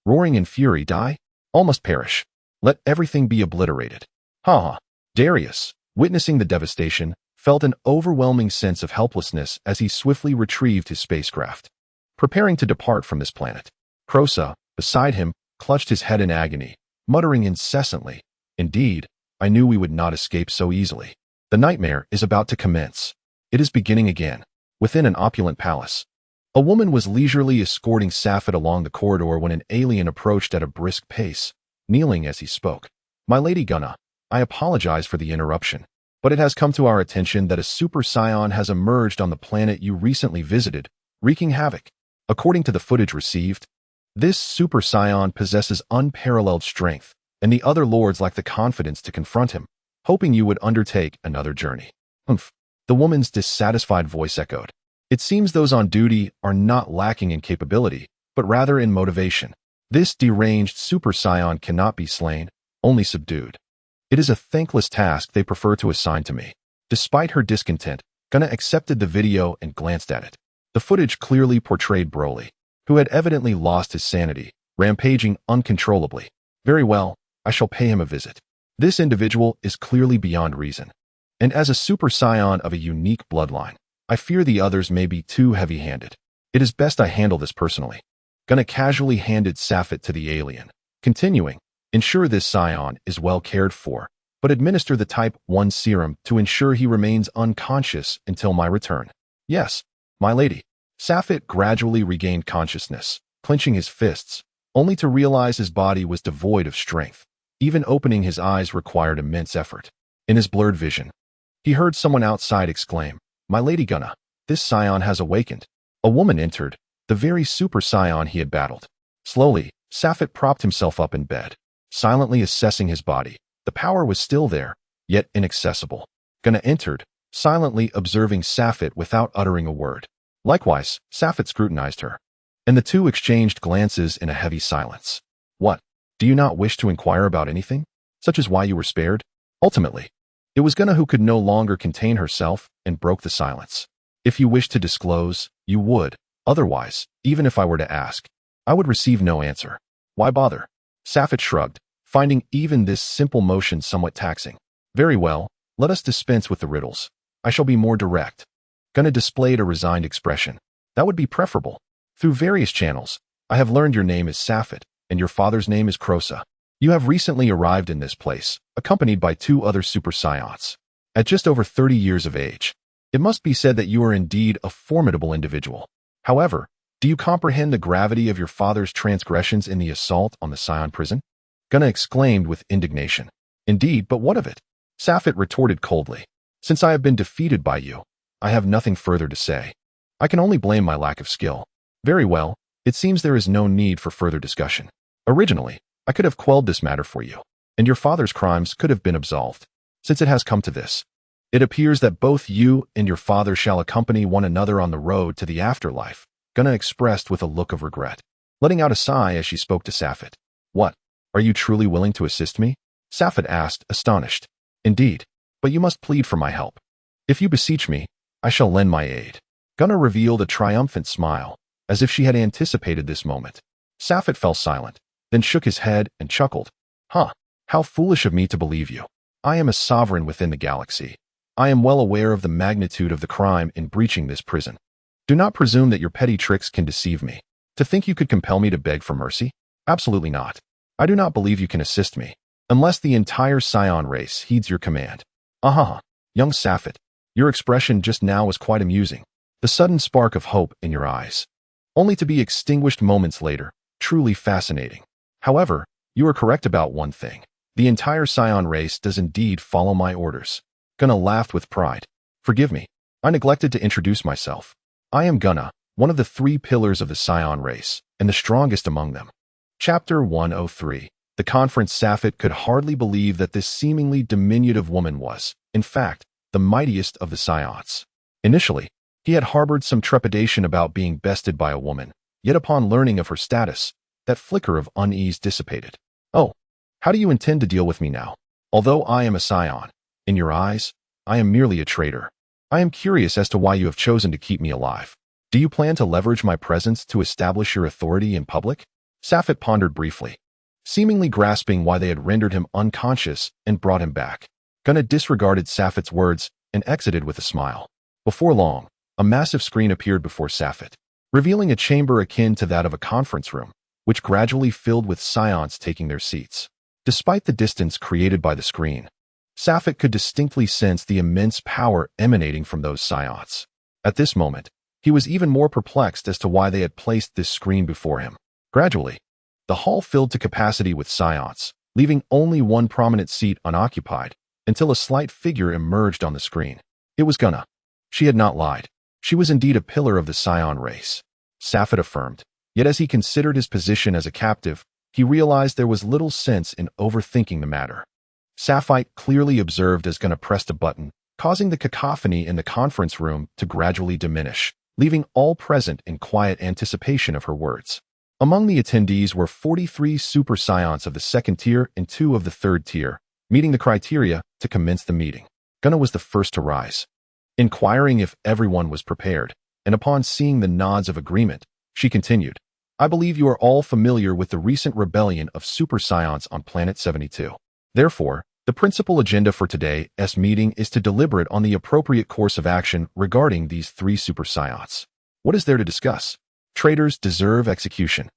Roaring in fury, die? Almost perish. Let everything be obliterated. Ha! Darius, witnessing the devastation, felt an overwhelming sense of helplessness as he swiftly retrieved his spacecraft, preparing to depart from this planet. Krosa, beside him, clutched his head in agony, muttering incessantly, "Indeed, I knew we would not escape so easily. The nightmare is about to commence. It is beginning again." Within an opulent palace, a woman was leisurely escorting Saphite along the corridor when an alien approached at a brisk pace, kneeling as he spoke. "My Lady Gunna, I apologize for the interruption, but it has come to our attention that a Super Saiyan has emerged on the planet you recently visited, wreaking havoc. According to the footage received, this Super Saiyan possesses unparalleled strength, and the other lords lack the confidence to confront him, hoping you would undertake another journey." Humph. The woman's dissatisfied voice echoed. It seems those on duty are not lacking in capability, but rather in motivation. This deranged Super Saiyan cannot be slain, only subdued. It is a thankless task they prefer to assign to me. Despite her discontent, Gunna accepted the video and glanced at it. The footage clearly portrayed Broly, who had evidently lost his sanity, rampaging uncontrollably. Very well, I shall pay him a visit. This individual is clearly beyond reason. And as a Super Saiyan of a unique bloodline, I fear the others may be too heavy-handed. It is best I handle this personally. Gunna casually handed Saphite to the alien, continuing, "Ensure this Saiyan is well cared for, but administer the Type 1 serum to ensure he remains unconscious until my return." "Yes, my lady." Saphite gradually regained consciousness, clenching his fists, only to realize his body was devoid of strength. Even opening his eyes required immense effort. In his blurred vision, he heard someone outside exclaim, "My Lady Gunna, this Saiyan has awakened." A woman entered, the very Super Saiyan he had battled. Slowly, Saphite propped himself up in bed, silently assessing his body. The power was still there, yet inaccessible. Gunna entered, silently observing Saphite without uttering a word. Likewise, Saphite scrutinized her, and the two exchanged glances in a heavy silence. "What? Do you not wish to inquire about anything, such as why you were spared?" Ultimately, it was Gunna who could no longer contain herself and broke the silence. "If you wish to disclose, you would. Otherwise, even if I were to ask, I would receive no answer. Why bother?" Saphite shrugged, finding even this simple motion somewhat taxing. "Very well, let us dispense with the riddles. I shall be more direct." Gunna displayed a resigned expression. "That would be preferable. Through various channels, I have learned your name is Saphite, and your father's name is Krosa. You have recently arrived in this place, accompanied by 2 other Super Saiyans. At just over 30 years of age, it must be said that you are indeed a formidable individual. However, do you comprehend the gravity of your father's transgressions in the assault on the Saiyan prison?" Gunna exclaimed with indignation. "Indeed, but what of it?" Saphite retorted coldly. "Since I have been defeated by you, I have nothing further to say. I can only blame my lack of skill." "Very well, it seems there is no need for further discussion. Originally, I could have quelled this matter for you, and your father's crimes could have been absolved. Since it has come to this, it appears that both you and your father shall accompany one another on the road to the afterlife," Gunna expressed with a look of regret, letting out a sigh as she spoke to Saphite. "What? Are you truly willing to assist me?" Saphite asked, astonished. "Indeed, but you must plead for my help. If you beseech me, I shall lend my aid." Gunna revealed a triumphant smile, as if she had anticipated this moment. Saphite fell silent, then shook his head and chuckled. "Huh, how foolish of me to believe you. I am a sovereign within the galaxy. I am well aware of the magnitude of the crime in breaching this prison. Do not presume that your petty tricks can deceive me. To think you could compel me to beg for mercy? Absolutely not. I do not believe you can assist me. unless the entire Scion race heeds your command. Aha, young Safet, your expression just now was quite amusing. The sudden spark of hope in your eyes, only to be extinguished moments later, truly fascinating. However, you are correct about one thing. The entire Scion race does indeed follow my orders. Gunna laughed with pride. Forgive me, I neglected to introduce myself. I am Gunna, one of the 3 pillars of the Scion race, and the strongest among them. Chapter 103. The conference. Safet could hardly believe that this seemingly diminutive woman was, in fact, the mightiest of the Scions. Initially, he had harbored some trepidation about being bested by a woman, yet upon learning of her status, that flicker of unease dissipated. Oh, how do you intend to deal with me now? Although I am a Scion, in your eyes, I am merely a traitor. I am curious as to why you have chosen to keep me alive. Do you plan to leverage my presence to establish your authority in public? Safet pondered briefly, seemingly grasping why they had rendered him unconscious and brought him back. Gunna disregarded Safet's words and exited with a smile. Before long, a massive screen appeared before Safet, revealing a chamber akin to that of a conference room, which gradually filled with Scions taking their seats. Despite the distance created by the screen, Safet could distinctly sense the immense power emanating from those Scions. At this moment, he was even more perplexed as to why they had placed this screen before him. Gradually, the hall filled to capacity with Scions, leaving only one prominent seat unoccupied, until a slight figure emerged on the screen. It was Gunna. She had not lied. She was indeed a pillar of the Scion race, Safet affirmed. Yet as he considered his position as a captive, he realized there was little sense in overthinking the matter. Safet clearly observed as Gunna pressed a button, causing the cacophony in the conference room to gradually diminish, leaving all present in quiet anticipation of her words. Among the attendees were 43 Super Scions of the 2nd tier and 2 of the 3rd tier, meeting the criteria to commence the meeting. Gunna was the first to rise, inquiring if everyone was prepared, and upon seeing the nods of agreement, she continued, I believe you are all familiar with the recent rebellion of Super Scions on Planet 72. Therefore, the principal agenda for today's meeting is to deliberate on the appropriate course of action regarding these 3 Super Scions. What is there to discuss? Traitors deserve execution,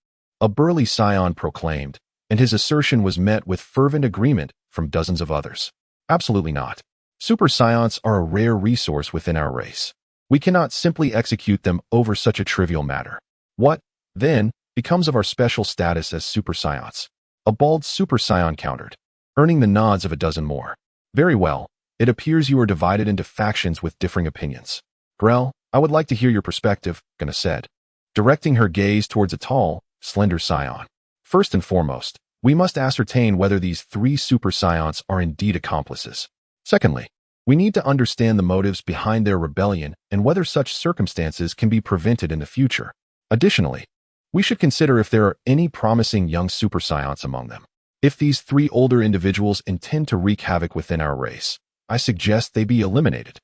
a burly Scion proclaimed, and his assertion was met with fervent agreement from dozens of others. Absolutely not. Super Scions are a rare resource within our race. We cannot simply execute them over such a trivial matter. What, then, becomes of our special status as Super Scions? A bald Super Scion countered, earning the nods of a dozen more. Very well, it appears you are divided into factions with differing opinions. Grell, I would like to hear your perspective, Gunna said, directing her gaze towards a tall, slender Scion. First and foremost, we must ascertain whether these 3 Super Scions are indeed accomplices. Secondly, we need to understand the motives behind their rebellion and whether such circumstances can be prevented in the future. Additionally, we should consider if there are any promising young Super Scions among them. If these 3 older individuals intend to wreak havoc within our race, I suggest they be eliminated.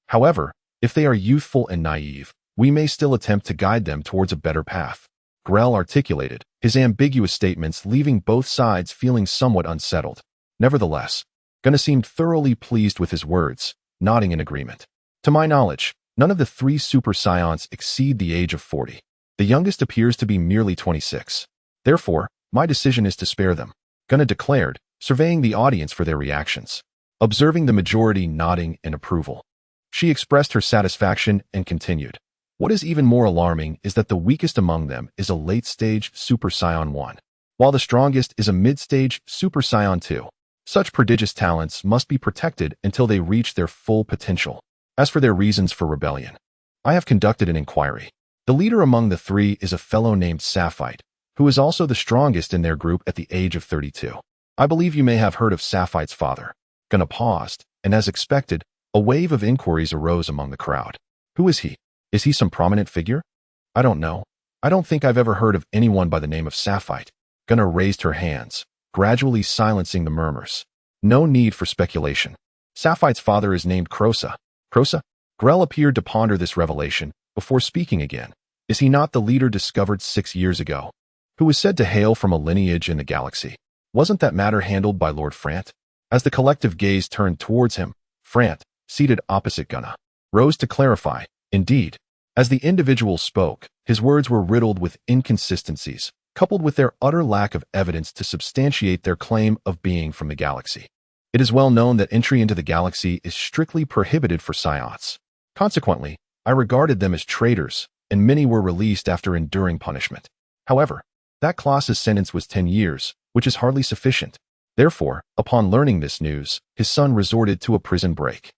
However, if they are youthful and naive, we may still attempt to guide them towards a better path. Grell articulated, his ambiguous statements leaving both sides feeling somewhat unsettled. Nevertheless, Gunna seemed thoroughly pleased with his words, nodding in agreement. To my knowledge, none of the 3 Super Scions exceed the age of 40. The youngest appears to be merely 26. Therefore, my decision is to spare them, Gunna declared, surveying the audience for their reactions. Observing the majority nodding in approval, she expressed her satisfaction and continued. What is even more alarming is that the weakest among them is a late-stage Super Scion 1, while the strongest is a mid-stage Super Scion 2. Such prodigious talents must be protected until they reach their full potential. As for their reasons for rebellion, I have conducted an inquiry. The leader among the 3 is a fellow named Safet, who is also the strongest in their group at the age of 32. I believe you may have heard of Safet's father. Gunna paused, and as expected, a wave of inquiries arose among the crowd. Who is he? Is he some prominent figure? I don't know. I don't think I've ever heard of anyone by the name of Safet. Gunna raised her hands, gradually silencing the murmurs. No need for speculation. Safet's father is named Crosa. Crosa? Grell appeared to ponder this revelation before speaking again. Is he not the leader discovered 6 years ago, who was said to hail from a lineage in the galaxy? Wasn't that matter handled by Lord Frant? As the collective gaze turned towards him, Frant, seated opposite Gunna, rose to clarify. Indeed, as the individual spoke, his words were riddled with inconsistencies, coupled with their utter lack of evidence to substantiate their claim of being from the galaxy. It is well known that entry into the galaxy is strictly prohibited for Psions. Consequently, I regarded them as traitors, and many were released after enduring punishment. However, that Klaus's sentence was 10 years, which is hardly sufficient. Therefore, upon learning this news, his son resorted to a prison break.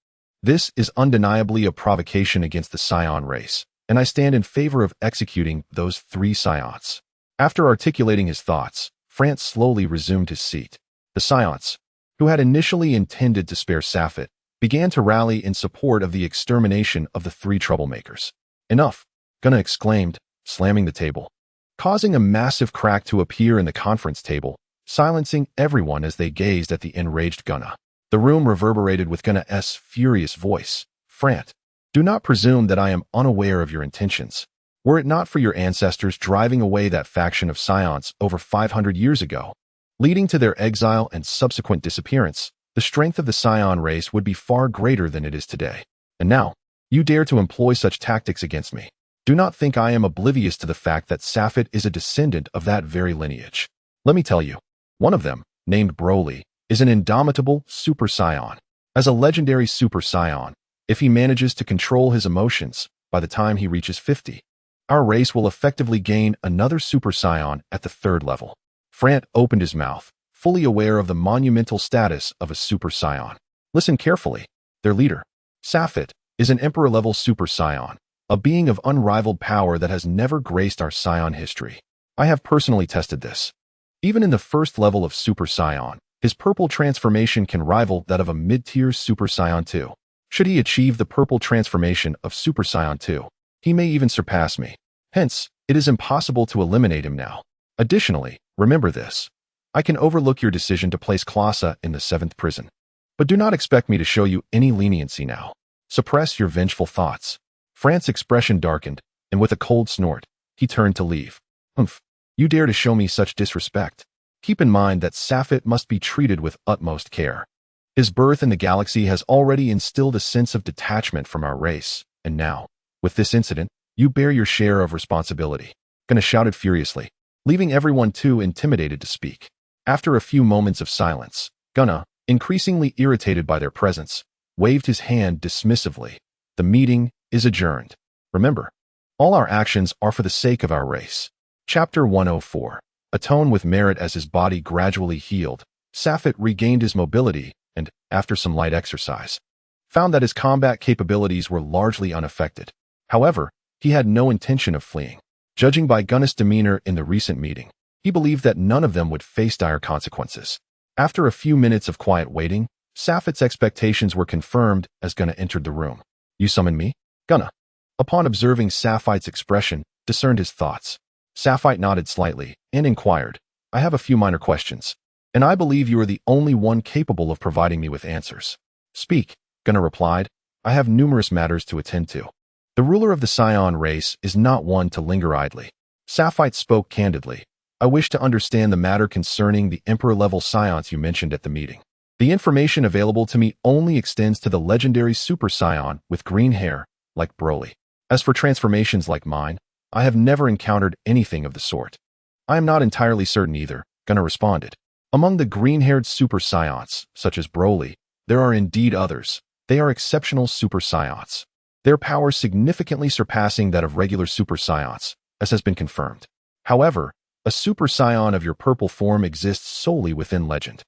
This is undeniably a provocation against the Psion race, and I stand in favor of executing those 3 Psions. After articulating his thoughts, France slowly resumed his seat. The Psions, who had initially intended to spare Safet, began to rally in support of the extermination of the 3 troublemakers. Enough, Gunna exclaimed, slamming the table, causing a massive crack to appear in the conference table, silencing everyone as they gazed at the enraged Gunna. The room reverberated with Gunna's furious voice. "Frant, do not presume that I am unaware of your intentions. Were it not for your ancestors driving away that faction of Psions over 500 years ago, leading to their exile and subsequent disappearance, the strength of the Psion race would be far greater than it is today. And now, you dare to employ such tactics against me. Do not think I am oblivious to the fact that Safet is a descendant of that very lineage. Let me tell you, one of them, named Broly, is an indomitable Super Saiyan. As a legendary Super Saiyan, if he manages to control his emotions by the time he reaches 50, our race will effectively gain another Super Saiyan at the 3rd level." Frant opened his mouth, fully aware of the monumental status of a Super Saiyan. Listen carefully. Their leader, Safet, is an Emperor-level Super Saiyan, a being of unrivaled power that has never graced our Saiyan history. I have personally tested this. Even in the 1st level of Super Saiyan, his purple transformation can rival that of a mid-tier Super Saiyan 2. Should he achieve the purple transformation of Super Saiyan 2, he may even surpass me. Hence, it is impossible to eliminate him now. Additionally, remember this. I can overlook your decision to place Klasa in the 7th prison. But do not expect me to show you any leniency now. Suppress your vengeful thoughts. Frant's expression darkened, and with a cold snort, he turned to leave. "Humph, you dare to show me such disrespect? Keep in mind that Safet must be treated with utmost care. His birth in the galaxy has already instilled a sense of detachment from our race, and now, with this incident, you bear your share of responsibility." Gunna shouted furiously, leaving everyone too intimidated to speak. After a few moments of silence, Gunna, increasingly irritated by their presence, waved his hand dismissively. "The meeting is adjourned. Remember, all our actions are for the sake of our race." Chapter 104. Atone with merit. As his body gradually healed, Safet regained his mobility and, after some light exercise, found that his combat capabilities were largely unaffected. However, he had no intention of fleeing. Judging by Gunna's demeanor in the recent meeting, he believed that none of them would face dire consequences. After a few minutes of quiet waiting, Safet's expectations were confirmed as Gunna entered the room. "You summoned me?" Gunna, upon observing Safite's expression, discerned his thoughts. Safite nodded slightly and inquired, "I have a few minor questions, and I believe you are the only one capable of providing me with answers." "Speak," Gunna replied. "I have numerous matters to attend to." The ruler of the Psion race is not one to linger idly. Safite spoke candidly. "I wish to understand the matter concerning the Emperor-level Psions you mentioned at the meeting. The information available to me only extends to the legendary Super Saiyan with green hair, like Broly. As for transformations like mine, I have never encountered anything of the sort." "I am not entirely certain either," Gunna responded. "Among the green-haired Super Saiyans, such as Broly, there are indeed others. They are exceptional Super Saiyans, their power significantly surpassing that of regular Super Saiyans, as has been confirmed. However, a Super Saiyan of your purple form exists solely within legend,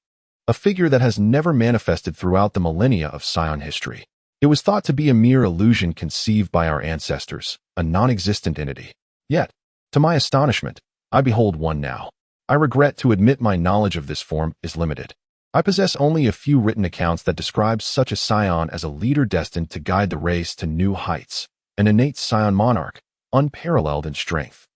a figure that has never manifested throughout the millennia of Saiyan history. It was thought to be a mere illusion conceived by our ancestors, a non-existent entity. Yet, to my astonishment, I behold one now. I regret to admit my knowledge of this form is limited. I possess only a few written accounts that describe such a Saiyan as a leader destined to guide the race to new heights, an innate Saiyan monarch, unparalleled in strength."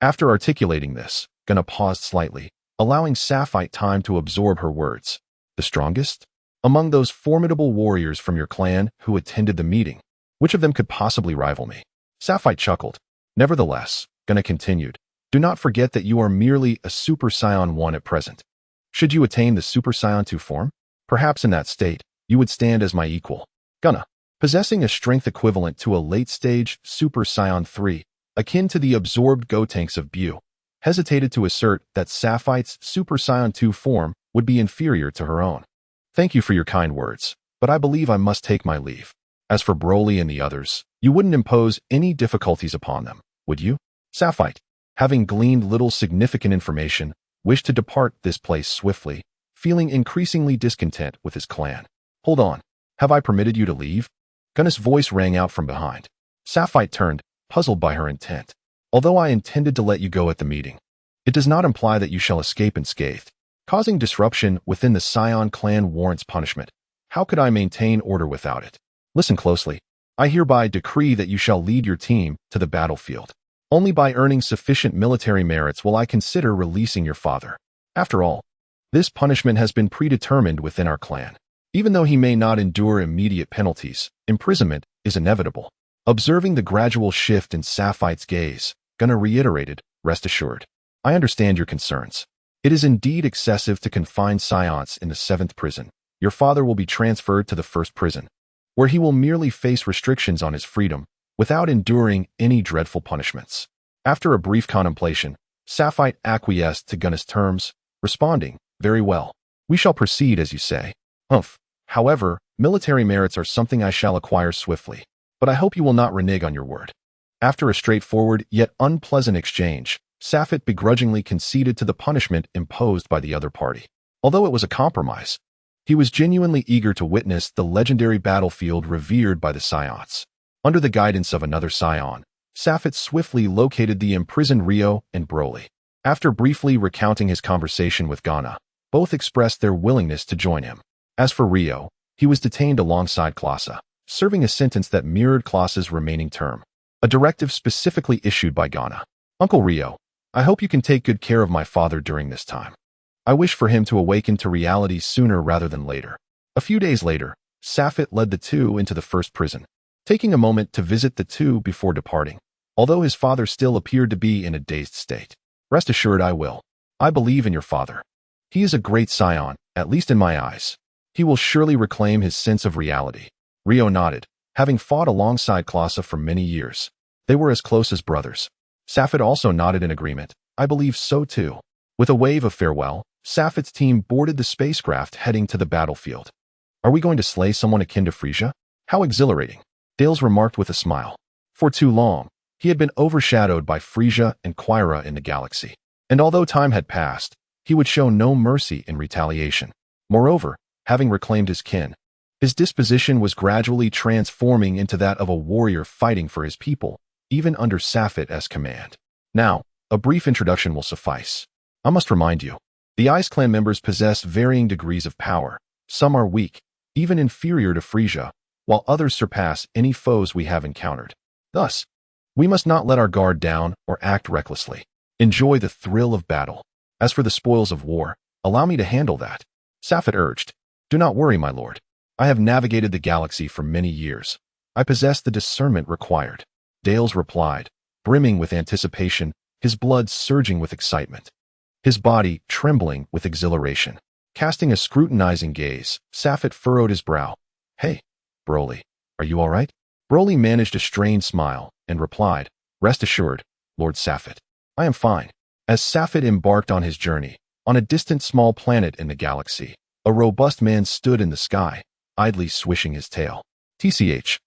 After articulating this, Gunna paused slightly, allowing Safite time to absorb her words. "The strongest? Among those formidable warriors from your clan who attended the meeting, which of them could possibly rival me?" Safite chuckled. "Nevertheless," Gunna continued, "do not forget that you are merely a Super Saiyan 1 at present. Should you attain the Super Saiyan 2 form, perhaps in that state, you would stand as my equal." Gunna, possessing a strength equivalent to a late-stage Super Saiyan 3, akin to the absorbed Gotenks of Bu, hesitated to assert that Saphite's Super Saiyan 2 form would be inferior to her own. Thank you for your kind words, but I believe I must take my leave. As for Broly and the others, you wouldn't impose any difficulties upon them, would you? Saphite, having gleaned little significant information, wished to depart this place swiftly, feeling increasingly discontent with his clan. Hold on, have I permitted you to leave? Gunna's voice rang out from behind. Saphite turned, puzzled by her intent. Although I intended to let you go at the meeting, it does not imply that you shall escape unscathed. Causing disruption within the Saiyan clan warrants punishment. How could I maintain order without it? Listen closely. I hereby decree that you shall lead your team to the battlefield. Only by earning sufficient military merits will I consider releasing your father. After all, this punishment has been predetermined within our clan. Even though he may not endure immediate penalties, imprisonment is inevitable. Observing the gradual shift in Saphite's gaze, Gunna reiterated, rest assured. I understand your concerns. It is indeed excessive to confine Saiyans in the 7th prison. Your father will be transferred to the 1st prison, where he will merely face restrictions on his freedom without enduring any dreadful punishments. After a brief contemplation, Saphite acquiesced to Gunna's terms, responding, very well. We shall proceed as you say. Humph. However, military merits are something I shall acquire swiftly, but I hope you will not renege on your word. After a straightforward yet unpleasant exchange, Saphite begrudgingly conceded to the punishment imposed by the other party. Although it was a compromise, he was genuinely eager to witness the legendary battlefield revered by the Saiyans. Under the guidance of another Saiyan, Saphite swiftly located the imprisoned Rio and Broly. After briefly recounting his conversation with Gunna, both expressed their willingness to join him. As for Rio, he was detained alongside Classa, serving a sentence that mirrored Classa's remaining term, a directive specifically issued by Gunna. Uncle Rio, I hope you can take good care of my father during this time. I wish for him to awaken to reality sooner rather than later. A few days later, Saphite led the two into the 1st prison, taking a moment to visit the two before departing, although his father still appeared to be in a dazed state. Rest assured I will. I believe in your father. He is a great Saiyan, at least in my eyes. He will surely reclaim his sense of reality. Rio nodded, having fought alongside Classa for many years. They were as close as brothers. Saphite also nodded in agreement. I believe so too. With a wave of farewell, Saphite's team boarded the spacecraft heading to the battlefield. Are we going to slay someone akin to Frieza? How exhilarating. Dales remarked with a smile. For too long, he had been overshadowed by Frieza and Quira in the galaxy. And although time had passed, he would show no mercy in retaliation. Moreover, having reclaimed his kin, his disposition was gradually transforming into that of a warrior fighting for his people, even under Saphite's command. Now, a brief introduction will suffice. I must remind you, the Ice Clan members possess varying degrees of power. Some are weak, even inferior to Frieza, while others surpass any foes we have encountered. Thus, we must not let our guard down or act recklessly. Enjoy the thrill of battle. As for the spoils of war, allow me to handle that. Saphite urged. Do not worry, my lord. I have navigated the galaxy for many years. I possess the discernment required. Dales replied, brimming with anticipation, his blood surging with excitement, his body trembling with exhilaration. Casting a scrutinizing gaze, Saphite furrowed his brow. Hey, Broly, are you all right? Broly managed a strained smile and replied, rest assured, Lord Saphite. I am fine. As Saphite embarked on his journey, on a distant small planet in the galaxy, a robust man stood in the sky, idly swishing his tail. TCH.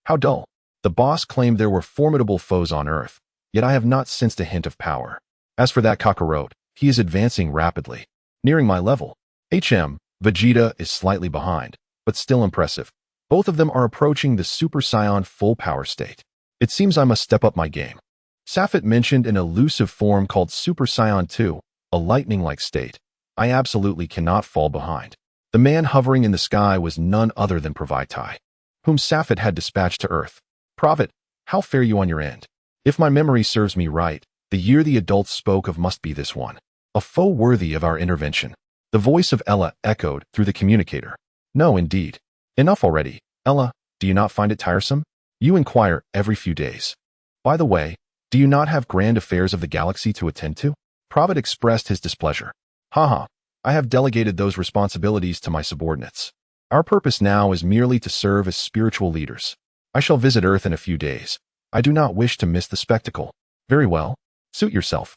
How dull. The boss claimed there were formidable foes on Earth, yet I have not sensed a hint of power. As for that Kakarot, he is advancing rapidly, nearing my level. Vegeta is slightly behind, but still impressive. Both of them are approaching the Super Saiyan full power state. It seems I must step up my game. Saphite mentioned an elusive form called Super Saiyan 2, a lightning-like state. I absolutely cannot fall behind. The man hovering in the sky was none other than Pravaitai, whom Saphite had dispatched to Earth. Pravit, how fare you on your end? If my memory serves me right, the year the adults spoke of must be this one. A foe worthy of our intervention. The voice of Ella echoed through the communicator. No, indeed. Enough already. Ella, do you not find it tiresome? You inquire every few days. By the way, do you not have grand affairs of the galaxy to attend to? Pravit expressed his displeasure. Haha, I have delegated those responsibilities to my subordinates. Our purpose now is merely to serve as spiritual leaders. I shall visit Earth in a few days. I do not wish to miss the spectacle. Very well. Suit yourself.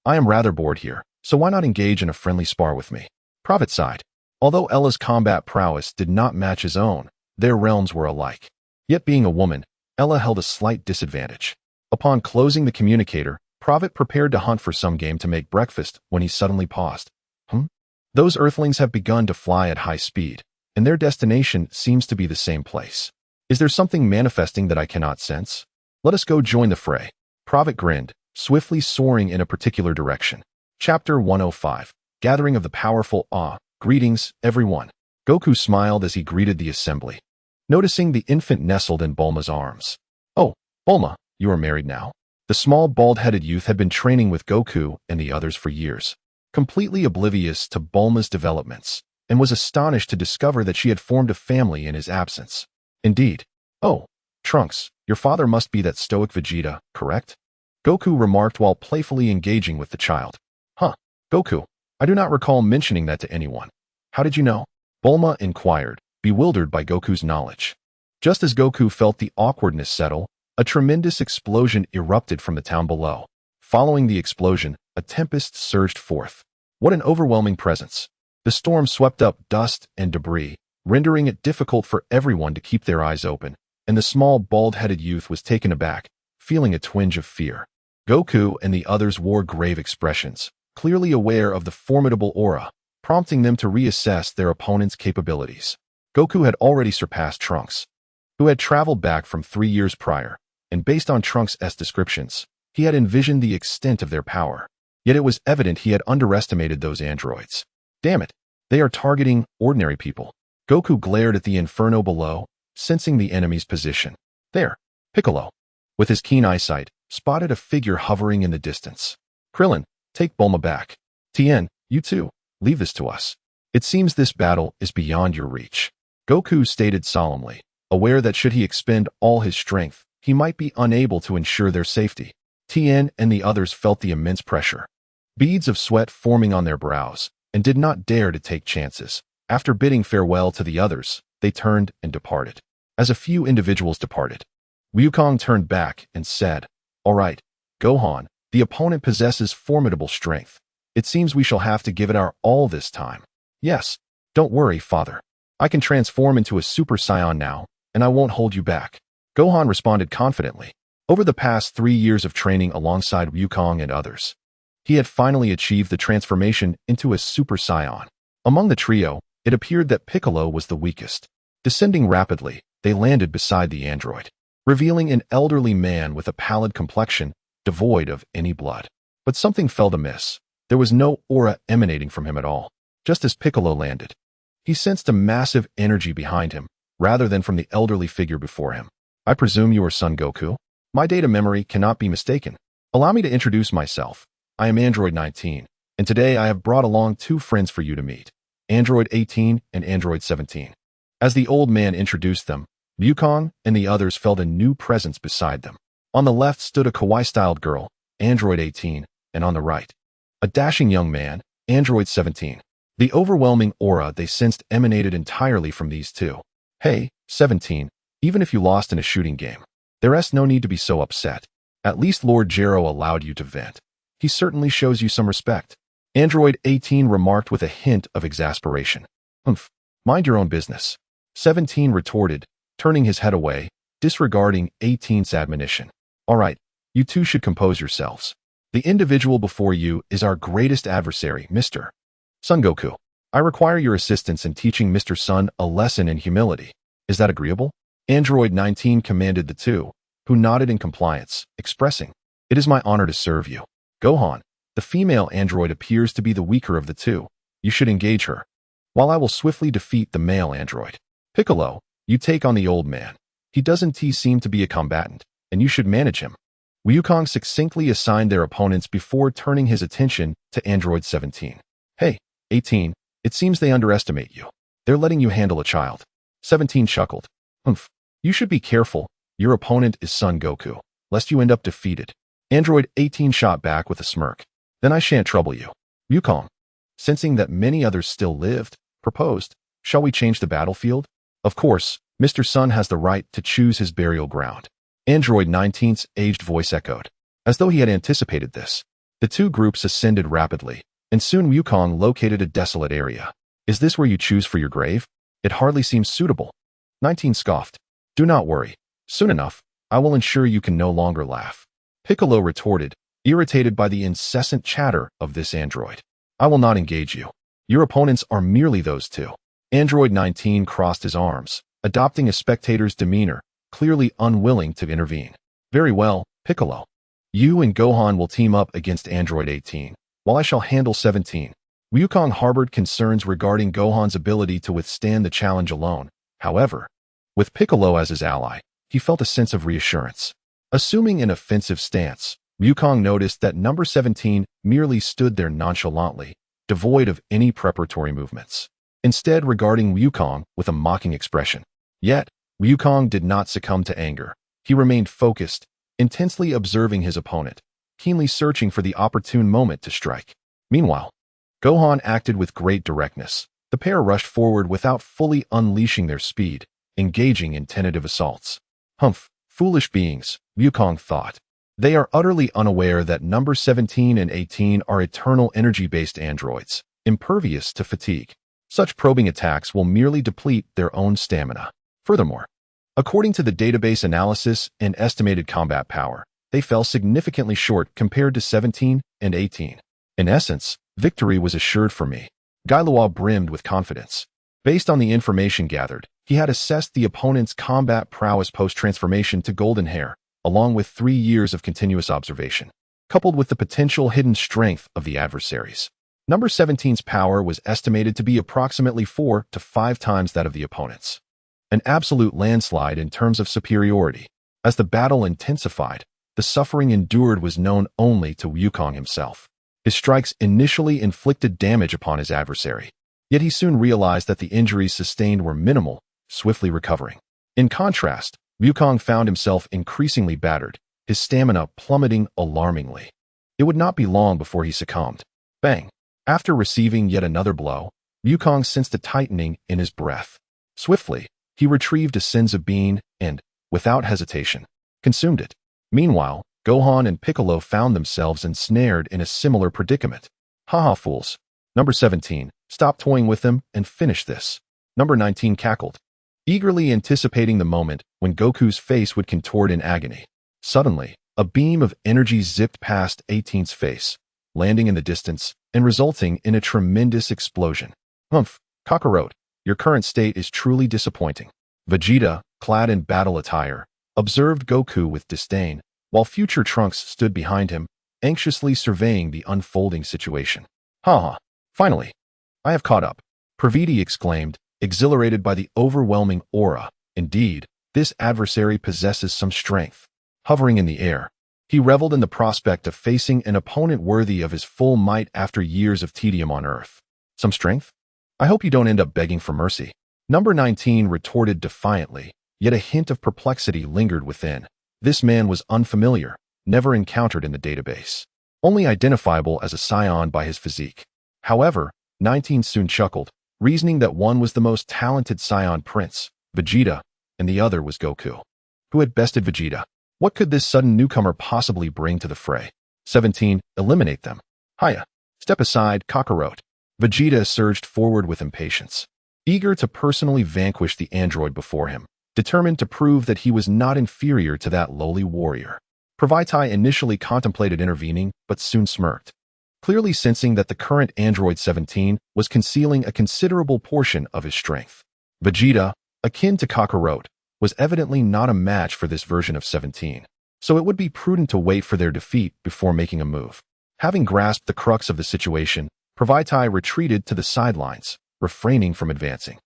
I am rather bored here, so why not engage in a friendly spar with me? Prophet sighed. Although Ella's combat prowess did not match his own, their realms were alike. Yet being a woman, Ella held a slight disadvantage. Upon closing the communicator, Prophet prepared to hunt for some game to make breakfast when he suddenly paused. Those earthlings have begun to fly at high speed, and their destination seems to be the same place. Is there something manifesting that I cannot sense? Let us go join the fray. Prophet grinned, swiftly soaring in a particular direction. Chapter 105. Gathering of the Powerful. Greetings, everyone. Goku smiled as he greeted the assembly, noticing the infant nestled in Bulma's arms. Oh, Bulma, you are married now? The small bald-headed youth had been training with Goku and the others for years, completely oblivious to Bulma's developments, and was astonished to discover that she had formed a family in his absence. Indeed. Oh, Trunks, your father must be that stoic Vegeta, correct? Goku remarked while playfully engaging with the child. Goku, I do not recall mentioning that to anyone. How did you know? Bulma inquired, bewildered by Goku's knowledge. Just as Goku felt the awkwardness settle, a tremendous explosion erupted from the town below. Following the explosion, a tempest surged forth. What an overwhelming presence. The storm swept up dust and debris, rendering it difficult for everyone to keep their eyes open, and the small bald-headed youth was taken aback, feeling a twinge of fear. Goku and the others wore grave expressions, clearly aware of the formidable aura, prompting them to reassess their opponent's capabilities. Goku had already surpassed Trunks, who had traveled back from 3 years prior, and based on Trunks' descriptions, he had envisioned the extent of their power. Yet it was evident he had underestimated those androids. Damn it, they are targeting ordinary people. Goku glared at the inferno below, sensing the enemy's position. There, Piccolo, with his keen eyesight, spotted a figure hovering in the distance. Krillin, take Bulma back. Tien, you too, leave this to us. It seems this battle is beyond your reach. Goku stated solemnly, aware that should he expend all his strength, he might be unable to ensure their safety. Tien and the others felt the immense pressure, beads of sweat forming on their brows, and did not dare to take chances. After bidding farewell to the others, they turned and departed. As a few individuals departed, Wukong turned back and said, All right, Gohan, the opponent possesses formidable strength. It seems we shall have to give it our all this time. Yes, don't worry, father. I can transform into a Super Saiyan now, and I won't hold you back. Gohan responded confidently. Over the past 3 years of training alongside Wukong and others, he had finally achieved the transformation into a Super Saiyan. Among the trio, it appeared that Piccolo was the weakest. Descending rapidly, they landed beside the android, revealing an elderly man with a pallid complexion, devoid of any blood. But something felt amiss. There was no aura emanating from him at all. Just as Piccolo landed, he sensed a massive energy behind him, rather than from the elderly figure before him. I presume you are Son Goku? My data memory cannot be mistaken. Allow me to introduce myself. I am Android 19, and today I have brought along 2 friends for you to meet, Android 18 and Android 17. As the old man introduced them, Wukong and the others felt a new presence beside them. On the left stood a kawaii-styled girl, Android 18, and on the right, a dashing young man, Android 17. The overwhelming aura they sensed emanated entirely from these two. Hey, 17, even if you lost in a shooting game, there's no need to be so upset. At least Lord Gero allowed you to vent. He certainly shows you some respect. Android 18 remarked with a hint of exasperation. Mind your own business. 17 retorted, turning his head away, disregarding 18's admonition. All right, you two should compose yourselves. The individual before you is our greatest adversary, Mr. Son Goku. I require your assistance in teaching Mr. Son a lesson in humility. Is that agreeable? Android 19 commanded the two, who nodded in compliance, expressing, It is my honor to serve you. Gohan, the female android appears to be the weaker of the two. You should engage her, while I will swiftly defeat the male android. Piccolo, you take on the old man. He doesn't seem to be a combatant, and you should manage him. Wukong succinctly assigned their opponents before turning his attention to Android 17. Hey, 18, it seems they underestimate you. They're letting you handle a child. 17 chuckled. You should be careful. Your opponent is Son Goku, lest you end up defeated. Android 18 shot back with a smirk. Then I shan't trouble you. Wukong, sensing that many others still lived, proposed, Shall we change the battlefield? Of course, Mr. Son has the right to choose his burial ground. Android 19's aged voice echoed, as though he had anticipated this. The two groups ascended rapidly, and soon Wukong located a desolate area. Is this where you choose for your grave? It hardly seems suitable. 19 scoffed. Do not worry. Soon enough, I will ensure you can no longer laugh. Piccolo retorted, irritated by the incessant chatter of this android. I will not engage you. Your opponents are merely those two. Android 19 crossed his arms, adopting a spectator's demeanor, clearly unwilling to intervene. Very well, Piccolo. You and Gohan will team up against Android 18, while I shall handle 17. Wukong harbored concerns regarding Gohan's ability to withstand the challenge alone. However, with Piccolo as his ally, he felt a sense of reassurance. Assuming an offensive stance, Wukong noticed that number 17 merely stood there nonchalantly, devoid of any preparatory movements, instead regarding Wukong with a mocking expression. Yet, Wukong did not succumb to anger. He remained focused, intensely observing his opponent, keenly searching for the opportune moment to strike. Meanwhile, Gohan acted with great directness. The pair rushed forward without fully unleashing their speed, engaging in tentative assaults. Humph, foolish beings, Wukong thought. They are utterly unaware that number 17 and 18 are eternal energy-based androids, impervious to fatigue. Such probing attacks will merely deplete their own stamina. Furthermore, according to the database analysis and estimated combat power, they fell significantly short compared to 17 and 18. In essence, victory was assured for me. Kailawa brimmed with confidence. Based on the information gathered, he had assessed the opponent's combat prowess post-transformation to golden hair, along with 3 years of continuous observation, coupled with the potential hidden strength of the adversaries. Number 17's power was estimated to be approximately 4 to 5 times that of the opponent's. An absolute landslide in terms of superiority. As the battle intensified, the suffering endured was known only to Wukong himself. His strikes initially inflicted damage upon his adversary, yet he soon realized that the injuries sustained were minimal, swiftly recovering. In contrast, Wukong found himself increasingly battered, his stamina plummeting alarmingly. It would not be long before he succumbed. Bang! After receiving yet another blow, Wukong sensed a tightening in his breath. Swiftly, he retrieved a senzu bean and, without hesitation, consumed it. Meanwhile, Gohan and Piccolo found themselves ensnared in a similar predicament. Haha, fools. Number 17, stop toying with them and finish this. Number 19 cackled, eagerly anticipating the moment when Goku's face would contort in agony. Suddenly, a beam of energy zipped past 18's face, landing in the distance and resulting in a tremendous explosion. Humph, Kakarot, your current state is truly disappointing. Vegeta, clad in battle attire, observed Goku with disdain, while future Trunks stood behind him, anxiously surveying the unfolding situation. Haha, finally, I have caught up, Praviti exclaimed, exhilarated by the overwhelming aura. Indeed, this adversary possesses some strength. Hovering in the air, he reveled in the prospect of facing an opponent worthy of his full might after years of tedium on Earth. Some strength? I hope you don't end up begging for mercy. Number 19 retorted defiantly, yet a hint of perplexity lingered within. This man was unfamiliar, never encountered in the database, only identifiable as a scion by his physique. However, 19 soon chuckled, reasoning that one was the most talented scion prince, Vegeta, and the other was Goku. Who had bested Vegeta? What could this sudden newcomer possibly bring to the fray? 17, eliminate them. Hiya. Step aside, Kakarot. Vegeta surged forward with impatience, eager to personally vanquish the android before him, determined to prove that he was not inferior to that lowly warrior. Praviti initially contemplated intervening, but soon smirked, clearly sensing that the current android 17 was concealing a considerable portion of his strength. Vegeta, akin to Kakarot, was evidently not a match for this version of 17, so it would be prudent to wait for their defeat before making a move. Having grasped the crux of the situation, Praviti retreated to the sidelines, refraining from advancing.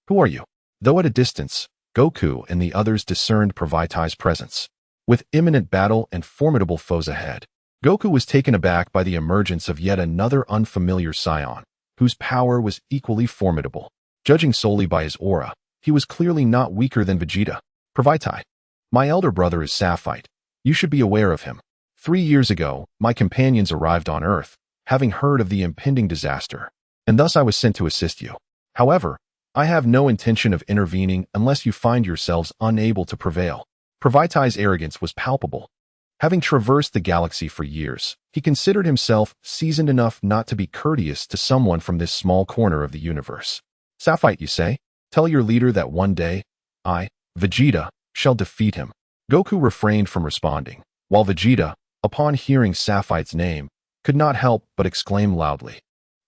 Who are you? Though at a distance, Goku and the others discerned Praviti's presence. With imminent battle and formidable foes ahead, Goku was taken aback by the emergence of yet another unfamiliar scion, whose power was equally formidable. Judging solely by his aura, he was clearly not weaker than Vegeta. Praviti, my elder brother is Sapphite. You should be aware of him. 3 years ago, my companions arrived on Earth, having heard of the impending disaster, and thus I was sent to assist you. However, I have no intention of intervening unless you find yourselves unable to prevail. Praviti's arrogance was palpable. Having traversed the galaxy for years, he considered himself seasoned enough not to be courteous to someone from this small corner of the universe. Sapphire, you say? Tell your leader that one day, I, Vegeta, shall defeat him. Goku refrained from responding, while Vegeta, upon hearing Sapphire's name, could not help but exclaim loudly.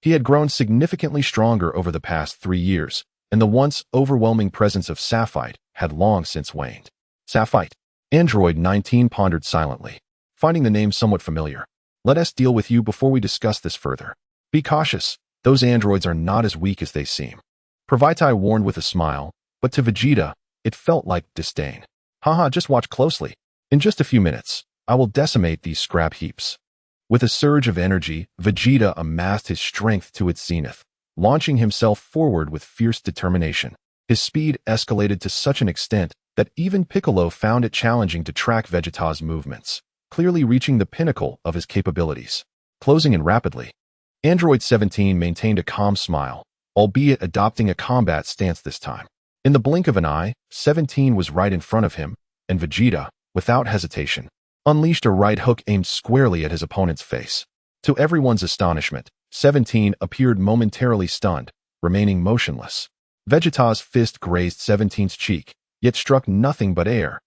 He had grown significantly stronger over the past 3 years, and the once overwhelming presence of Sapphire had long since waned. Sapphire. Android 19 pondered silently, finding the name somewhat familiar. Let us deal with you before we discuss this further. Be cautious, those androids are not as weak as they seem. Pravaitai warned with a smile, but to Vegeta, it felt like disdain. Haha, just watch closely. In just a few minutes, I will decimate these scrap heaps. With a surge of energy, Vegeta amassed his strength to its zenith, launching himself forward with fierce determination. His speed escalated to such an extent that even Piccolo found it challenging to track Vegeta's movements, clearly reaching the pinnacle of his capabilities. Closing in rapidly. Android 17 maintained a calm smile, albeit adopting a combat stance this time. In the blink of an eye, 17 was right in front of him, and Vegeta, without hesitation, unleashed a right hook aimed squarely at his opponent's face. To everyone's astonishment, 17 appeared momentarily stunned, remaining motionless. Vegeta's fist grazed 17's cheek, yet struck nothing but air.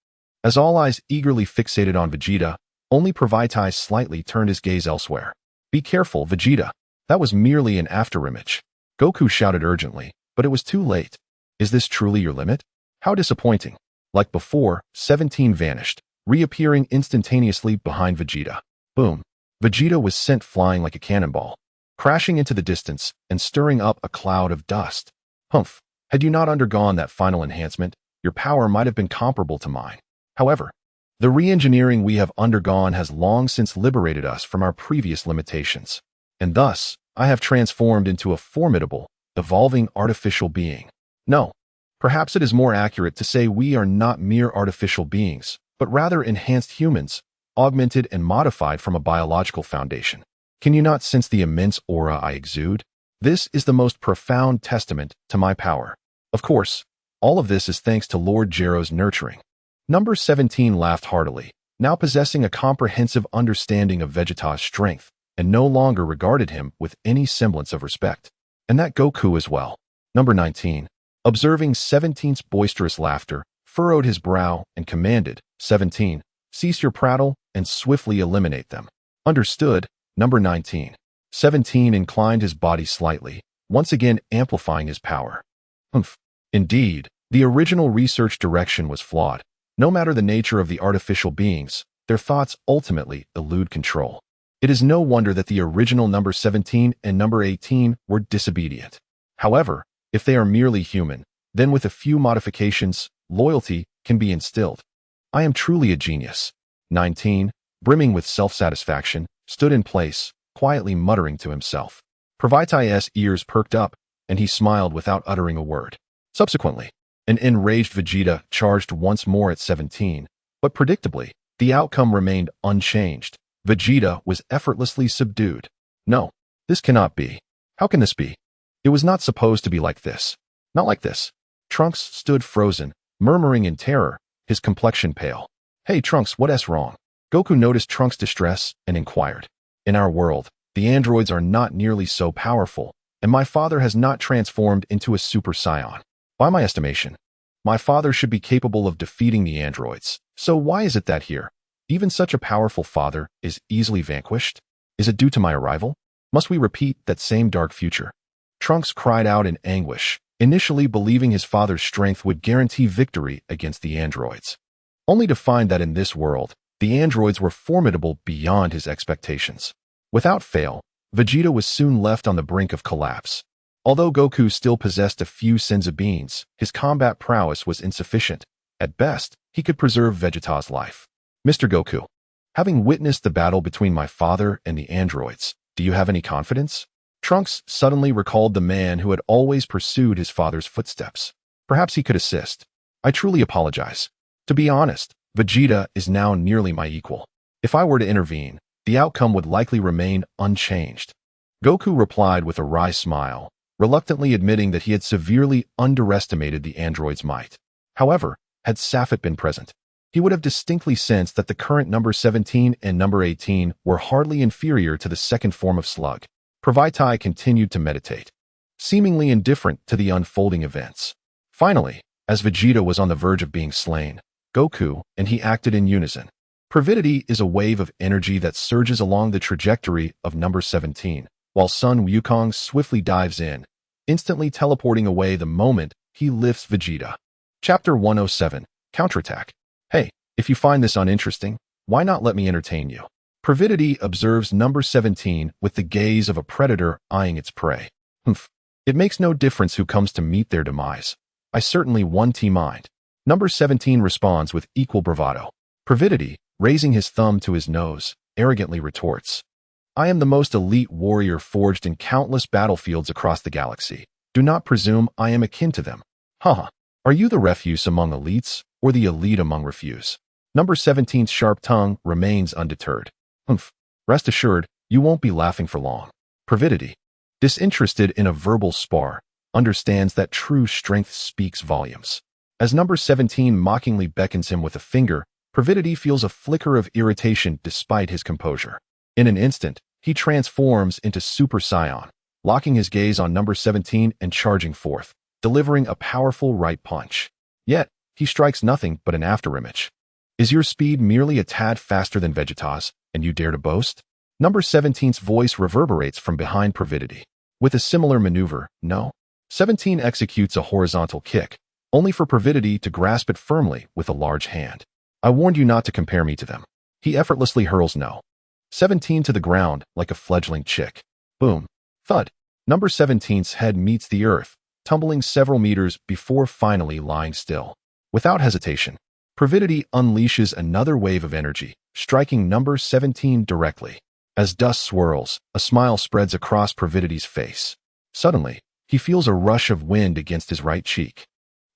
As all eyes eagerly fixated on Vegeta, only Pravaitai slightly turned his gaze elsewhere. Be careful, Vegeta. That was merely an afterimage. Goku shouted urgently, but it was too late. Is this truly your limit? How disappointing. Like before, 17 vanished, reappearing instantaneously behind Vegeta. Boom. Vegeta was sent flying like a cannonball, crashing into the distance and stirring up a cloud of dust. Humph. Had you not undergone that final enhancement, your power might have been comparable to mine. However, the re-engineering we have undergone has long since liberated us from our previous limitations, and thus, I have transformed into a formidable, evolving artificial being. No, perhaps it is more accurate to say we are not mere artificial beings, but rather enhanced humans, augmented and modified from a biological foundation. Can you not sense the immense aura I exude? This is the most profound testament to my power. Of course, all of this is thanks to Lord Gero's nurturing. Number 17 laughed heartily, now possessing a comprehensive understanding of Vegeta's strength, and no longer regarded him with any semblance of respect. And that Goku as well. Number 19, observing 17's boisterous laughter, furrowed his brow and commanded, 17, cease your prattle and swiftly eliminate them. Understood, number 19. 17 inclined his body slightly, once again amplifying his power. Humph. Indeed, the original research direction was flawed. No matter the nature of the artificial beings, their thoughts ultimately elude control. It is no wonder that the original number 17 and number 18 were disobedient. However, if they are merely human, then with a few modifications, loyalty can be instilled. I am truly a genius. 19, brimming with self-satisfaction, stood in place, quietly muttering to himself. Pravaitai ears perked up, and he smiled without uttering a word. Subsequently, an enraged Vegeta charged once more at 17, but predictably, the outcome remained unchanged. Vegeta was effortlessly subdued. No, this cannot be. How can this be? It was not supposed to be like this. Not like this. Trunks stood frozen, murmuring in terror, his complexion pale. Hey Trunks, what's wrong? Goku noticed Trunks' distress and inquired. In our world, the androids are not nearly so powerful, and my father has not transformed into a Super Saiyan. By my estimation, my father should be capable of defeating the androids. So why is it that here, even such a powerful father is easily vanquished? Is it due to my arrival? Must we repeat that same dark future? Trunks cried out in anguish, initially believing his father's strength would guarantee victory against the androids, only to find that in this world, the androids were formidable beyond his expectations. Without fail, Vegeta was soon left on the brink of collapse. Although Goku still possessed a few senzu beans, his combat prowess was insufficient. At best, he could preserve Vegeta's life. Mr. Goku, having witnessed the battle between my father and the androids, do you have any confidence? Trunks suddenly recalled the man who had always pursued his father's footsteps. Perhaps he could assist. I truly apologize. To be honest, Vegeta is now nearly my equal. If I were to intervene, the outcome would likely remain unchanged. Goku replied with a wry smile, reluctantly admitting that he had severely underestimated the android's might. However, had Safat been present, he would have distinctly sensed that the current number 17 and number 18 were hardly inferior to the second form of slug. Pravaitai continued to meditate, seemingly indifferent to the unfolding events. Finally, as Vegeta was on the verge of being slain, Goku and he acted in unison. Pravidity is a wave of energy that surges along the trajectory of number 17, while Sun Wukong swiftly dives in, instantly teleporting away the moment he lifts Vegeta. Chapter 107, Counterattack. Hey, if you find this uninteresting, why not let me entertain you? Pravidity observes number 17 with the gaze of a predator eyeing its prey. Humph. It makes no difference who comes to meet their demise. I certainly won't mind. Number 17 responds with equal bravado. Pravidity, raising his thumb to his nose, arrogantly retorts, I am the most elite warrior forged in countless battlefields across the galaxy. Do not presume I am akin to them. Haha. Are you the refuse among elites, or the elite among refuse? Number 17's sharp tongue remains undeterred. Humph. Rest assured, you won't be laughing for long. Pravidity, disinterested in a verbal spar, understands that true strength speaks volumes. As number 17 mockingly beckons him with a finger, Pravidity feels a flicker of irritation despite his composure. In an instant, he transforms into Super Saiyan, locking his gaze on number 17 and charging forth, delivering a powerful right punch. Yet, he strikes nothing but an afterimage. Is your speed merely a tad faster than Vegeta's, and you dare to boast? Number 17's voice reverberates from behind Pravidity. With a similar maneuver, no. 17 executes a horizontal kick, only for Pravidity to grasp it firmly with a large hand. I warned you not to compare me to them. He effortlessly hurls no. 17 to the ground like a fledgling chick. Boom. Thud. Number 17's head meets the earth, tumbling several meters before finally lying still. Without hesitation, Pravidity unleashes another wave of energy, striking number 17 directly. As dust swirls, a smile spreads across Pravidity's face. Suddenly, he feels a rush of wind against his right cheek.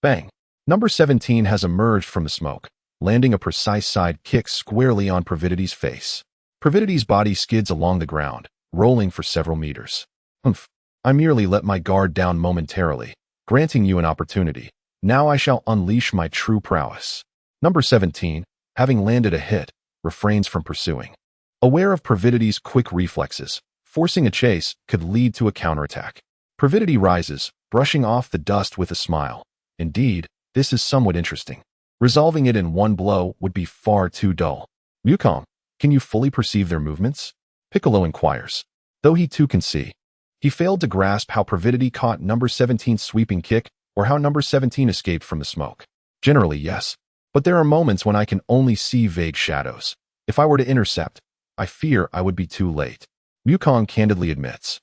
Bang! Number 17 has emerged from the smoke, landing a precise side kick squarely on Pravidity's face. Pravidity's body skids along the ground, rolling for several meters. Humph. I merely let my guard down momentarily, granting you an opportunity. Now I shall unleash my true prowess. Number 17, having landed a hit, refrains from pursuing. Aware of Pravidity's quick reflexes, forcing a chase could lead to a counterattack. Pravidity rises, brushing off the dust with a smile. Indeed, this is somewhat interesting. Resolving it in one blow would be far too dull. Wukong, can you fully perceive their movements? Piccolo inquires. Though he too can see. He failed to grasp how Pravidity caught number 17's sweeping kick or how number 17 escaped from the smoke. Generally, yes. But there are moments when I can only see vague shadows. If I were to intercept, I fear I would be too late. Wukong candidly admits,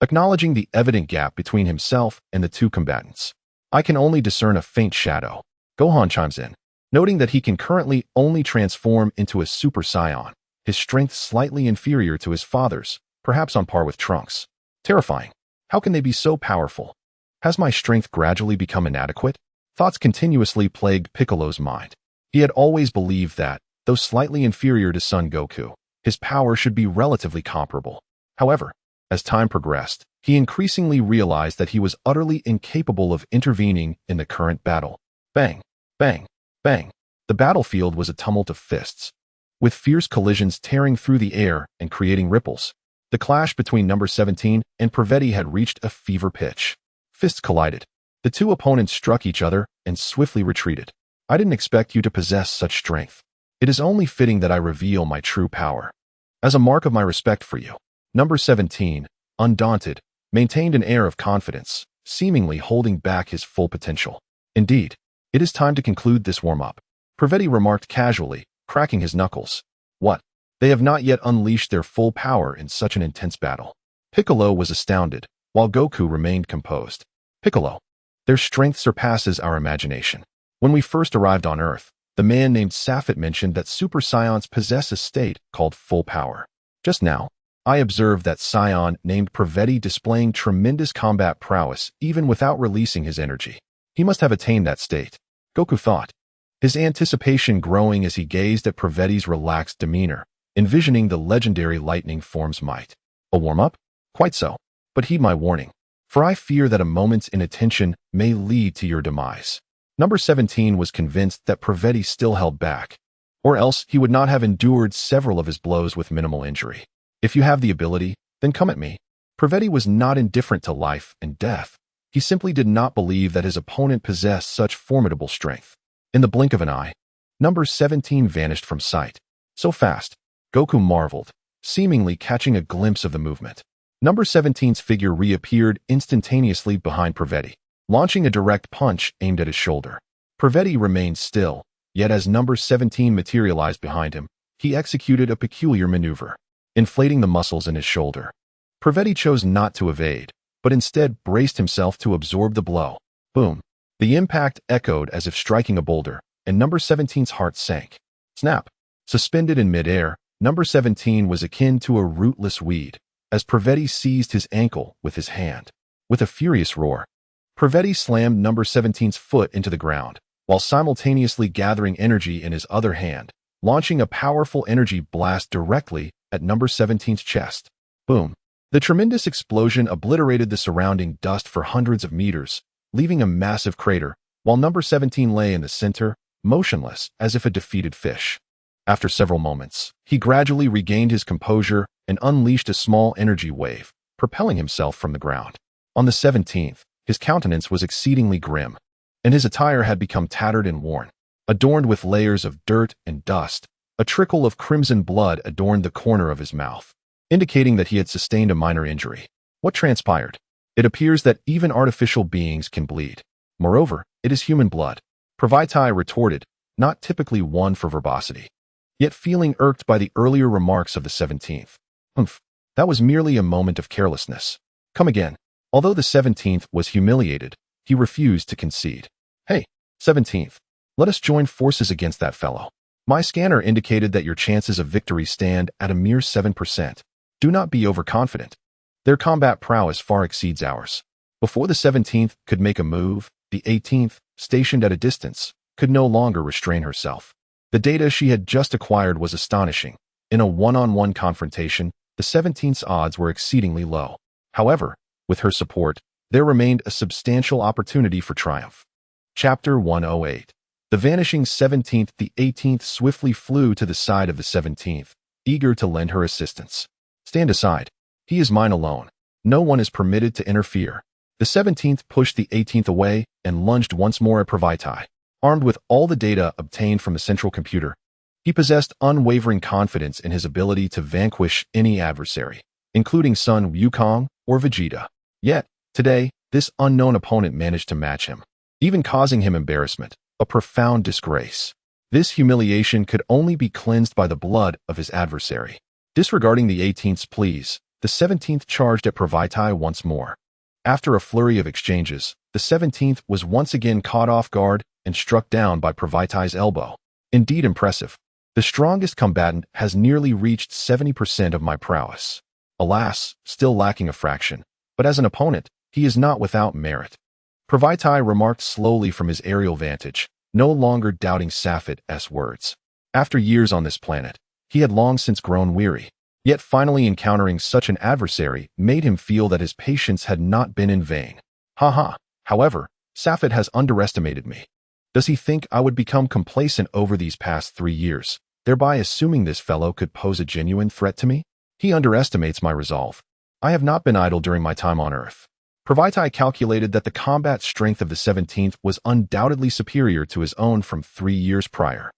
acknowledging the evident gap between himself and the two combatants. I can only discern a faint shadow. Gohan chimes in, noting that he can currently only transform into a Super Saiyan, his strength slightly inferior to his father's, perhaps on par with Trunks. Terrifying. How can they be so powerful? Has my strength gradually become inadequate? Thoughts continuously plagued Piccolo's mind. He had always believed that, though slightly inferior to Son Goku, his power should be relatively comparable. However, as time progressed, he increasingly realized that he was utterly incapable of intervening in the current battle. Bang, bang, bang. The battlefield was a tumult of fists, with fierce collisions tearing through the air and creating ripples. The clash between number 17 and Pravidity had reached a fever pitch. Fists collided. The two opponents struck each other and swiftly retreated. I didn't expect you to possess such strength. It is only fitting that I reveal my true power. As a mark of my respect for you, number 17, undaunted, maintained an air of confidence, seemingly holding back his full potential. Indeed, it is time to conclude this warm-up. Pravidity remarked casually, cracking his knuckles. What? They have not yet unleashed their full power in such an intense battle. Piccolo was astounded, while Goku remained composed. Piccolo, their strength surpasses our imagination. When we first arrived on Earth, the man named Safit mentioned that Super Saiyans possess a state called full power. Just now, I observed that Saiyan named Pravidity displaying tremendous combat prowess even without releasing his energy. He must have attained that state, Goku thought, his anticipation growing as he gazed at Pravidity's relaxed demeanor, envisioning the legendary lightning form's might. A warm-up? Quite so. But heed my warning, for I fear that a moment's inattention may lead to your demise. Number 17 was convinced that Praveti still held back, or else he would not have endured several of his blows with minimal injury. If you have the ability, then come at me. Praveti was not indifferent to life and death. He simply did not believe that his opponent possessed such formidable strength. In the blink of an eye, number 17 vanished from sight. So fast, Goku marveled, seemingly catching a glimpse of the movement. Number 17's figure reappeared instantaneously behind Praveti, launching a direct punch aimed at his shoulder. Praveti remained still, yet as number 17 materialized behind him, he executed a peculiar maneuver, inflating the muscles in his shoulder. Praveti chose not to evade, but instead braced himself to absorb the blow. Boom! The impact echoed as if striking a boulder, and number 17's heart sank. Snap! Suspended in midair, number 17 was akin to a rootless weed, as Praveti seized his ankle with his hand. With a furious roar, Praveti slammed number 17's foot into the ground, while simultaneously gathering energy in his other hand, launching a powerful energy blast directly at number 17's chest. Boom! The tremendous explosion obliterated the surrounding dust for hundreds of meters, leaving a massive crater, while number 17 lay in the center, motionless as if a defeated fish. After several moments, he gradually regained his composure and unleashed a small energy wave, propelling himself from the ground. On the 17th, his countenance was exceedingly grim, and his attire had become tattered and worn. Adorned with layers of dirt and dust, a trickle of crimson blood adorned the corner of his mouth, indicating that he had sustained a minor injury. What transpired? It appears that even artificial beings can bleed. Moreover, it is human blood. Praveti retorted, not typically one for verbosity, yet feeling irked by the earlier remarks of the 17th. That was merely a moment of carelessness. Come again. Although the 17th was humiliated, he refused to concede. Hey, 17th, let us join forces against that fellow. My scanner indicated that your chances of victory stand at a mere 7%. Do not be overconfident. Their combat prowess far exceeds ours. Before the 17th could make a move, the 18th, stationed at a distance, could no longer restrain herself. The data she had just acquired was astonishing. In a one-on-one confrontation, the 17th's odds were exceedingly low. However, with her support, there remained a substantial opportunity for triumph. Chapter 108. The vanishing 17th. The 18th swiftly flew to the side of the 17th, eager to lend her assistance. Stand aside. He is mine alone. No one is permitted to interfere. The 17th pushed the 18th away and lunged once more at Praveti. Armed with all the data obtained from the central computer, he possessed unwavering confidence in his ability to vanquish any adversary, including Sun Wukong or Vegeta. Yet, today, this unknown opponent managed to match him, even causing him embarrassment, a profound disgrace. This humiliation could only be cleansed by the blood of his adversary. Disregarding the 18th's pleas, the 17th charged at Praveti once more. After a flurry of exchanges, the 17th was once again caught off guard and struck down by Praveti's elbow. Indeed impressive. The strongest combatant has nearly reached 70% of my prowess. Alas, still lacking a fraction, but as an opponent, he is not without merit. Praveti remarked slowly from his aerial vantage, no longer doubting Safet's words. After years on this planet, he had long since grown weary, yet finally encountering such an adversary made him feel that his patience had not been in vain. However, Safet has underestimated me. Does he think I would become complacent over these past 3 years, thereby assuming this fellow could pose a genuine threat to me? He underestimates my resolve. I have not been idle during my time on Earth. Praveti calculated that the combat strength of the 17th was undoubtedly superior to his own from 3 years prior.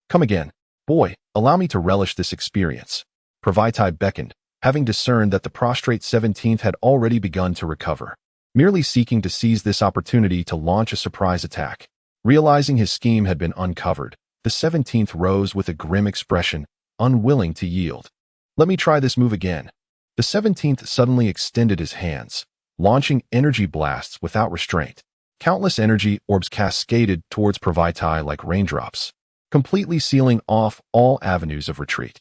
Come again. Boy, allow me to relish this experience. Praveti beckoned, having discerned that the prostrate 17th had already begun to recover, merely seeking to seize this opportunity to launch a surprise attack. Realizing his scheme had been uncovered, the 17th rose with a grim expression, unwilling to yield. Let me try this move again. The 17th suddenly extended his hands, launching energy blasts without restraint. Countless energy orbs cascaded towards Praveti like raindrops, completely sealing off all avenues of retreat.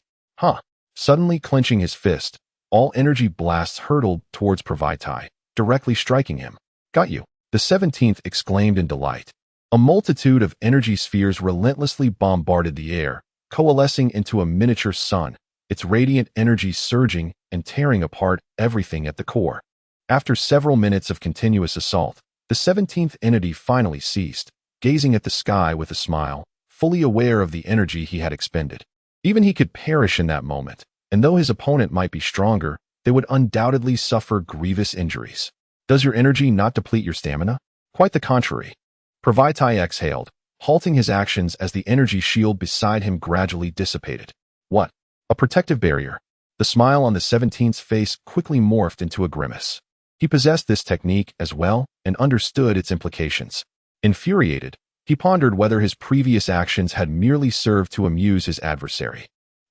Suddenly clenching his fist, all energy blasts hurtled towards Praveti, directly striking him. Got you, the 17th exclaimed in delight. A multitude of energy spheres relentlessly bombarded the air, coalescing into a miniature sun, its radiant energy surging and tearing apart everything at the core. After several minutes of continuous assault, the 17th entity finally ceased, gazing at the sky with a smile, fully aware of the energy he had expended. Even he could perish in that moment, and though his opponent might be stronger, they would undoubtedly suffer grievous injuries. Does your energy not deplete your stamina? Quite the contrary. Pravaitai exhaled, halting his actions as the energy shield beside him gradually dissipated. What? A protective barrier. The smile on the 17th's face quickly morphed into a grimace. He possessed this technique as well and understood its implications. Infuriated, he pondered whether his previous actions had merely served to amuse his adversary.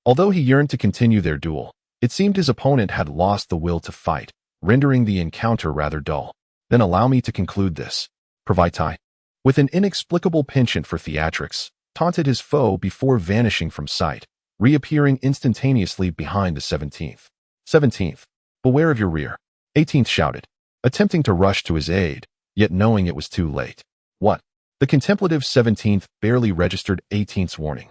Although he yearned to continue their duel, it seemed his opponent had lost the will to fight, rendering the encounter rather dull. Then allow me to conclude this. Pravaitai, with an inexplicable penchant for theatrics, taunted his foe before vanishing from sight, reappearing instantaneously behind the 17th. 17th, beware of your rear. 18th shouted, attempting to rush to his aid, yet knowing it was too late. What? The contemplative 17th barely registered 18th's warning,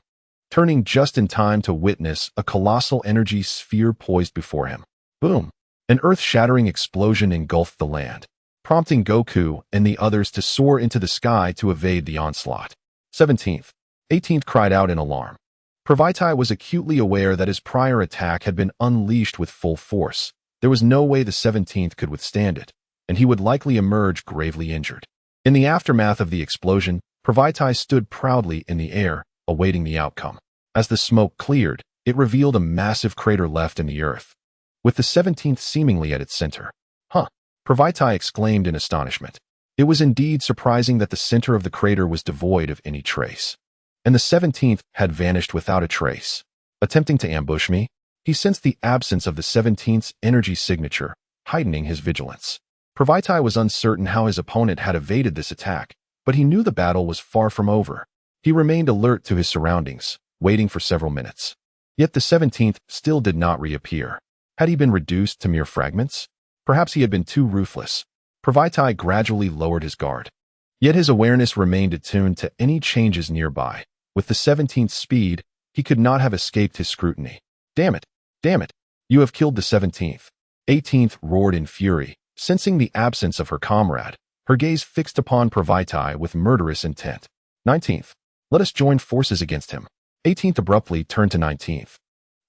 turning just in time to witness a colossal energy sphere poised before him. Boom! An earth-shattering explosion engulfed the land, prompting Goku and the others to soar into the sky to evade the onslaught. 17th. 18th cried out in alarm. Pravaitai was acutely aware that his prior attack had been unleashed with full force. There was no way the 17th could withstand it, and he would likely emerge gravely injured. In the aftermath of the explosion, Pravaitai stood proudly in the air, awaiting the outcome. As the smoke cleared, it revealed a massive crater left in the earth, with the 17th seemingly at its center. Huh! Pravaitai exclaimed in astonishment. It was indeed surprising that the center of the crater was devoid of any trace, and the 17th had vanished without a trace. Attempting to ambush me, he sensed the absence of the 17th's energy signature, heightening his vigilance. Pravaitai was uncertain how his opponent had evaded this attack, but he knew the battle was far from over. He remained alert to his surroundings, waiting for several minutes. Yet the 17th still did not reappear. Had he been reduced to mere fragments? Perhaps he had been too ruthless. Pravaitai gradually lowered his guard. Yet his awareness remained attuned to any changes nearby. With the 17th's speed, he could not have escaped his scrutiny. Damn it! Damn it! You have killed the 17th. 18th roared in fury, sensing the absence of her comrade, her gaze fixed upon Pravaitai with murderous intent. 19th. Let us join forces against him. 18th abruptly turned to 19th.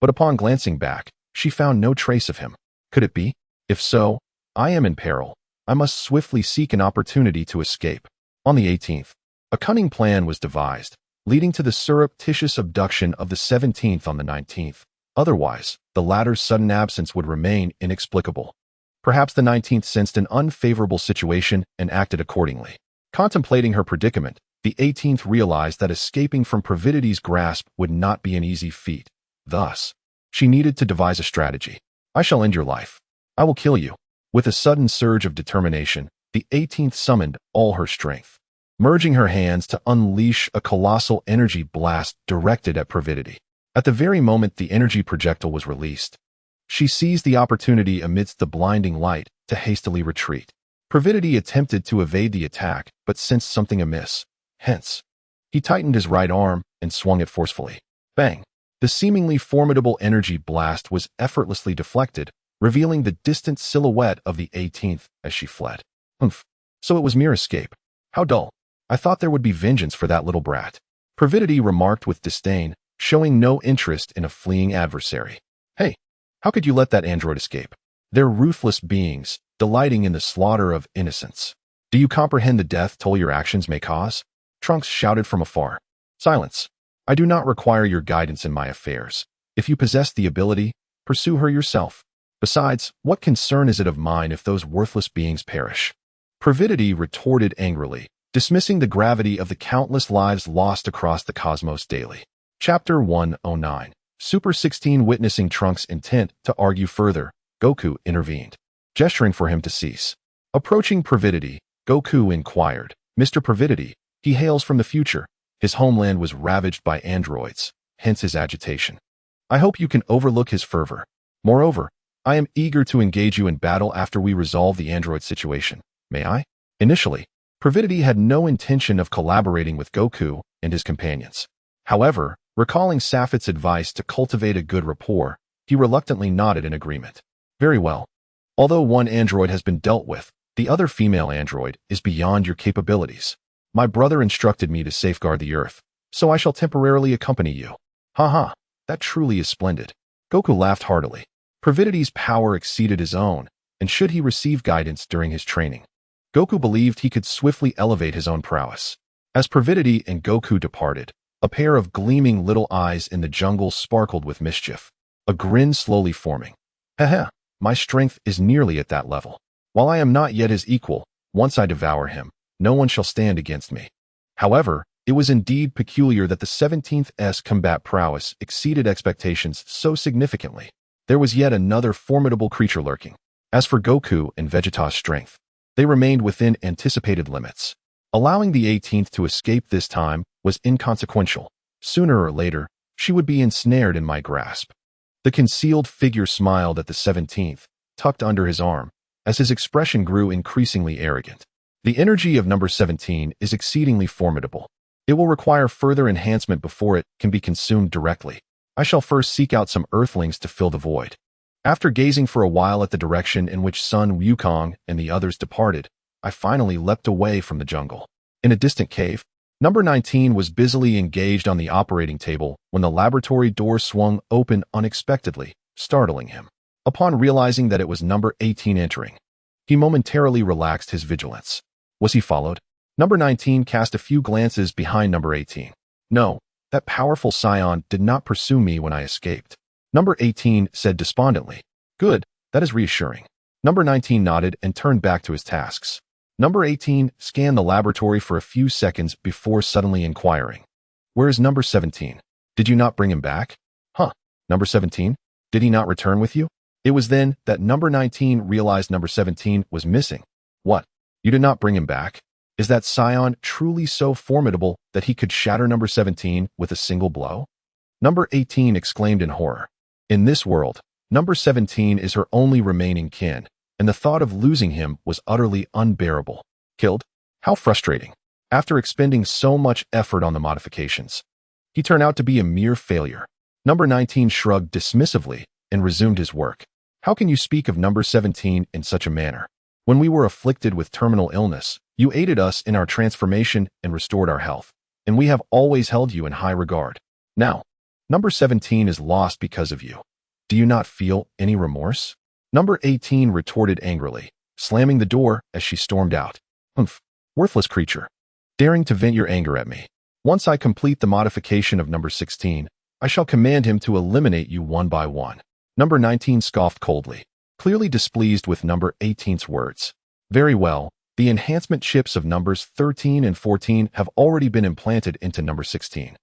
But upon glancing back, she found no trace of him. Could it be? If so, I am in peril. I must swiftly seek an opportunity to escape. On the 18th, a cunning plan was devised, leading to the surreptitious abduction of the 17th on the 19th. Otherwise, the latter's sudden absence would remain inexplicable. Perhaps the 19th sensed an unfavorable situation and acted accordingly. Contemplating her predicament, the 18th realized that escaping from Pravidity's grasp would not be an easy feat. Thus, she needed to devise a strategy. I shall end your life. I will kill you. With a sudden surge of determination, the 18th summoned all her strength, merging her hands to unleash a colossal energy blast directed at Pravidity. At the very moment the energy projectile was released, she seized the opportunity amidst the blinding light to hastily retreat. Pravidity attempted to evade the attack, but sensed something amiss. Hence, he tightened his right arm and swung it forcefully. Bang! The seemingly formidable energy blast was effortlessly deflected, revealing the distant silhouette of the 18th as she fled. Humph! So it was mere escape. How dull. I thought there would be vengeance for that little brat. Pravidity remarked with disdain, showing no interest in a fleeing adversary. Hey, how could you let that android escape? They're ruthless beings, delighting in the slaughter of innocents. Do you comprehend the death toll your actions may cause? Trunks shouted from afar. Silence. I do not require your guidance in my affairs. If you possess the ability, pursue her yourself. Besides, what concern is it of mine if those worthless beings perish? Pravidity retorted angrily, dismissing the gravity of the countless lives lost across the cosmos daily. Chapter 109. Super 16. Witnessing Trunks' intent to argue further, Goku intervened, gesturing for him to cease. Approaching Pravidity, Goku inquired, Mr. Pravidity, he hails from the future. His homeland was ravaged by androids, hence his agitation. I hope you can overlook his fervor. Moreover, I am eager to engage you in battle after we resolve the android situation. May I? Initially, Pravidity had no intention of collaborating with Goku and his companions. However, recalling Safit's advice to cultivate a good rapport, he reluctantly nodded in agreement. Very well. Although one android has been dealt with, the other female android is beyond your capabilities. My brother instructed me to safeguard the Earth, so I shall temporarily accompany you. Haha, that truly is splendid. Goku laughed heartily. Pravidity's power exceeded his own, and should he receive guidance during his training, Goku believed he could swiftly elevate his own prowess. As Pravidity and Goku departed, a pair of gleaming little eyes in the jungle sparkled with mischief, a grin slowly forming. Heh, my strength is nearly at that level. While I am not yet his equal, once I devour him, no one shall stand against me. However, it was indeed peculiar that the 17th's combat prowess exceeded expectations so significantly. There was yet another formidable creature lurking. As for Goku and Vegeta's strength, they remained within anticipated limits. Allowing the 18th to escape this time was inconsequential. Sooner or later, she would be ensnared in my grasp. The concealed figure smiled at the 17th, tucked under his arm, as his expression grew increasingly arrogant. The energy of number 17 is exceedingly formidable. It will require further enhancement before it can be consumed directly. I shall first seek out some earthlings to fill the void. After gazing for a while at the direction in which Sun Wukong and the others departed, I finally leapt away from the jungle. In a distant cave, number 19 was busily engaged on the operating table when the laboratory door swung open unexpectedly, startling him. Upon realizing that it was number 18 entering, he momentarily relaxed his vigilance. Was he followed? Number 19 cast a few glances behind number 18. No, that powerful scion did not pursue me when I escaped. Number 18 said despondently. Good, that is reassuring. Number 19 nodded and turned back to his tasks. Number 18 scanned the laboratory for a few seconds before suddenly inquiring. Where is number 17? Did you not bring him back? Huh, number 17? Did he not return with you? It was then that number 19 realized number 17 was missing. What? You did not bring him back? Is that scion truly so formidable that he could shatter number 17 with a single blow? Number 18 exclaimed in horror. In this world, number 17 is her only remaining kin, and the thought of losing him was utterly unbearable. Killed? How frustrating. After expending so much effort on the modifications, he turned out to be a mere failure. Number 19 shrugged dismissively and resumed his work. How can you speak of number 17 in such a manner? When we were afflicted with terminal illness, you aided us in our transformation and restored our health, and we have always held you in high regard. Now, number 17 is lost because of you. Do you not feel any remorse? Number 18 retorted angrily, slamming the door as she stormed out. Humph, worthless creature. Daring to vent your anger at me. Once I complete the modification of number 16, I shall command him to eliminate you one by one. Number 19 scoffed coldly, clearly displeased with number 18's words. Very well, the enhancement chips of numbers 13 and 14 have already been implanted into number 16.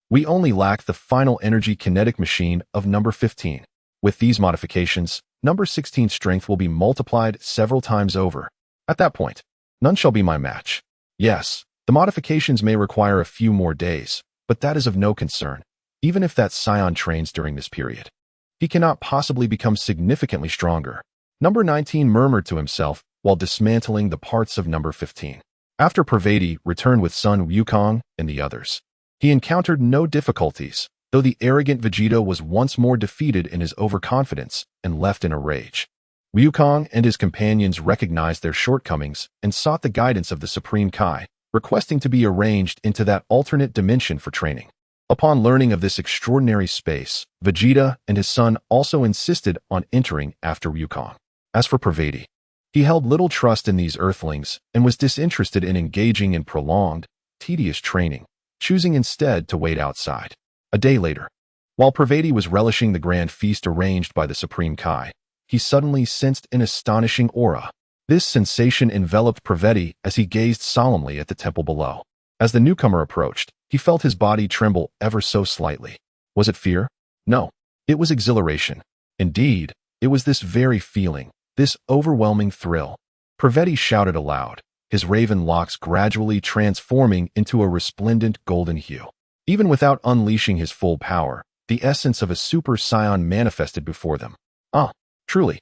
We only lack the final energy kinetic machine of number 15. With these modifications, number 16's strength will be multiplied several times over. At that point, none shall be my match. Yes, the modifications may require a few more days, but that is of no concern, even if that scion trains during this period. He cannot possibly become significantly stronger. Number 19 murmured to himself while dismantling the parts of number 15. After Pravedi returned with Sun Wukong and the others, he encountered no difficulties, though the arrogant Vegeta was once more defeated in his overconfidence and left in a rage. Wukong and his companions recognized their shortcomings and sought the guidance of the Supreme Kai, requesting to be arranged into that alternate dimension for training. Upon learning of this extraordinary space, Vegeta and his son also insisted on entering after Wukong. As for Pravedi, he held little trust in these earthlings and was disinterested in engaging in prolonged, tedious training, choosing instead to wait outside. A day later, while Pravedi was relishing the grand feast arranged by the Supreme Kai, he suddenly sensed an astonishing aura. This sensation enveloped Pravedi as he gazed solemnly at the temple below. As the newcomer approached, he felt his body tremble ever so slightly. Was it fear? No, it was exhilaration. Indeed, it was this very feeling, this overwhelming thrill. Pravedi shouted aloud, his raven locks gradually transforming into a resplendent golden hue. Even without unleashing his full power, the essence of a super scion manifested before them. Ah, truly,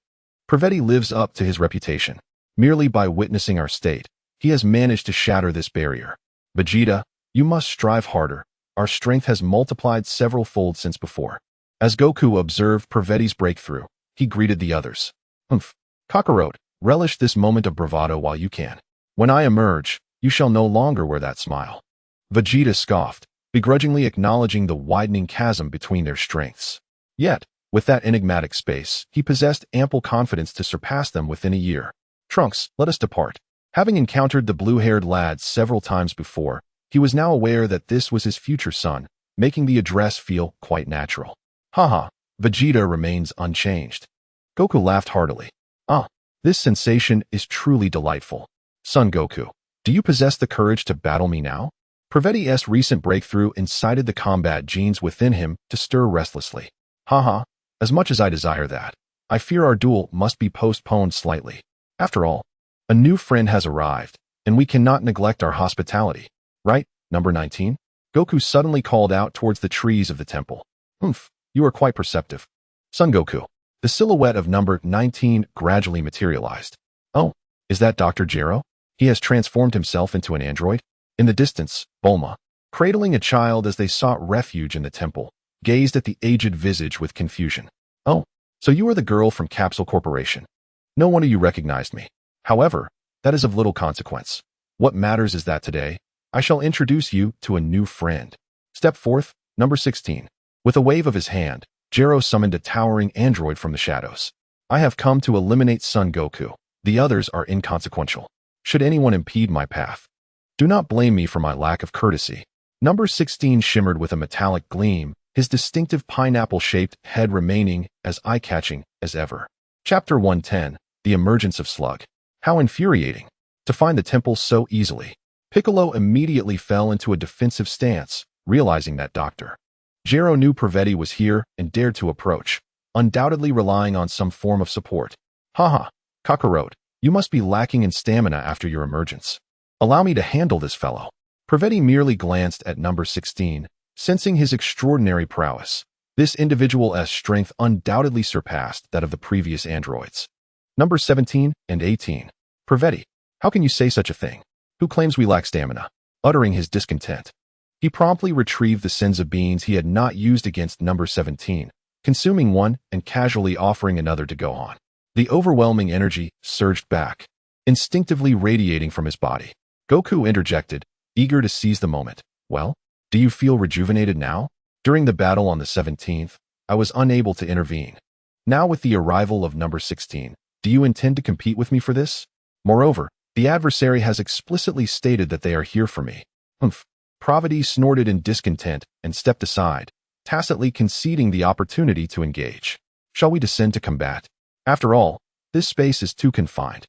Pravedi lives up to his reputation. Merely by witnessing our state, he has managed to shatter this barrier. Vegeta, you must strive harder. Our strength has multiplied several-fold since before. As Goku observed Pravedi's breakthrough, he greeted the others. Humph, Kakarot, relish this moment of bravado while you can. When I emerge, you shall no longer wear that smile." Vegeta scoffed, begrudgingly acknowledging the widening chasm between their strengths. Yet, with that enigmatic space, he possessed ample confidence to surpass them within a year. "Trunks, let us depart." Having encountered the blue-haired lad several times before, he was now aware that this was his future son, making the address feel quite natural. Haha, Vegeta remains unchanged. Goku laughed heartily. "Ah, this sensation is truly delightful. Son Goku, do you possess the courage to battle me now?" Praveti's recent breakthrough incited the combat genes within him to stir restlessly. "Haha, as much as I desire that, I fear our duel must be postponed slightly. After all, a new friend has arrived, and we cannot neglect our hospitality. Right, number 19? Goku suddenly called out towards the trees of the temple. "Humph, you are quite perceptive." Son Goku. The silhouette of number 19 gradually materialized. "Oh, is that Dr. Gero? He has transformed himself into an android?" In the distance, Bulma, cradling a child as they sought refuge in the temple, gazed at the aged visage with confusion. "Oh, so you are the girl from Capsule Corporation. No wonder you recognized me. However, that is of little consequence. What matters is that today, I shall introduce you to a new friend. Step forth, number 16. With a wave of his hand, Gero summoned a towering android from the shadows. "I have come to eliminate Son Goku. The others are inconsequential. Should anyone impede my path, do not blame me for my lack of courtesy." Number 16 shimmered with a metallic gleam, his distinctive pineapple-shaped head remaining as eye-catching as ever. Chapter 110, The Emergence of Slug. How infuriating to find the temple so easily. Piccolo immediately fell into a defensive stance, realizing that Dr. Gero knew Praveti was here and dared to approach, undoubtedly relying on some form of support. "Haha, Kakarot, you must be lacking in stamina after your emergence. Allow me to handle this fellow." Praveti merely glanced at number 16, sensing his extraordinary prowess. This individual's strength undoubtedly surpassed that of the previous androids. Number 17 and 18. "Praveti, how can you say such a thing? Who claims we lack stamina?" Uttering his discontent, he promptly retrieved the senzu beans he had not used against number 17, consuming one and casually offering another to go on. The overwhelming energy surged back, instinctively radiating from his body. Goku interjected, eager to seize the moment. "Well, do you feel rejuvenated now? During the battle on the 17th, I was unable to intervene. Now with the arrival of number 16, do you intend to compete with me for this? Moreover, the adversary has explicitly stated that they are here for me." "Humph." Praveti snorted in discontent and stepped aside, tacitly conceding the opportunity to engage. "Shall we descend to combat? After all, this space is too confined,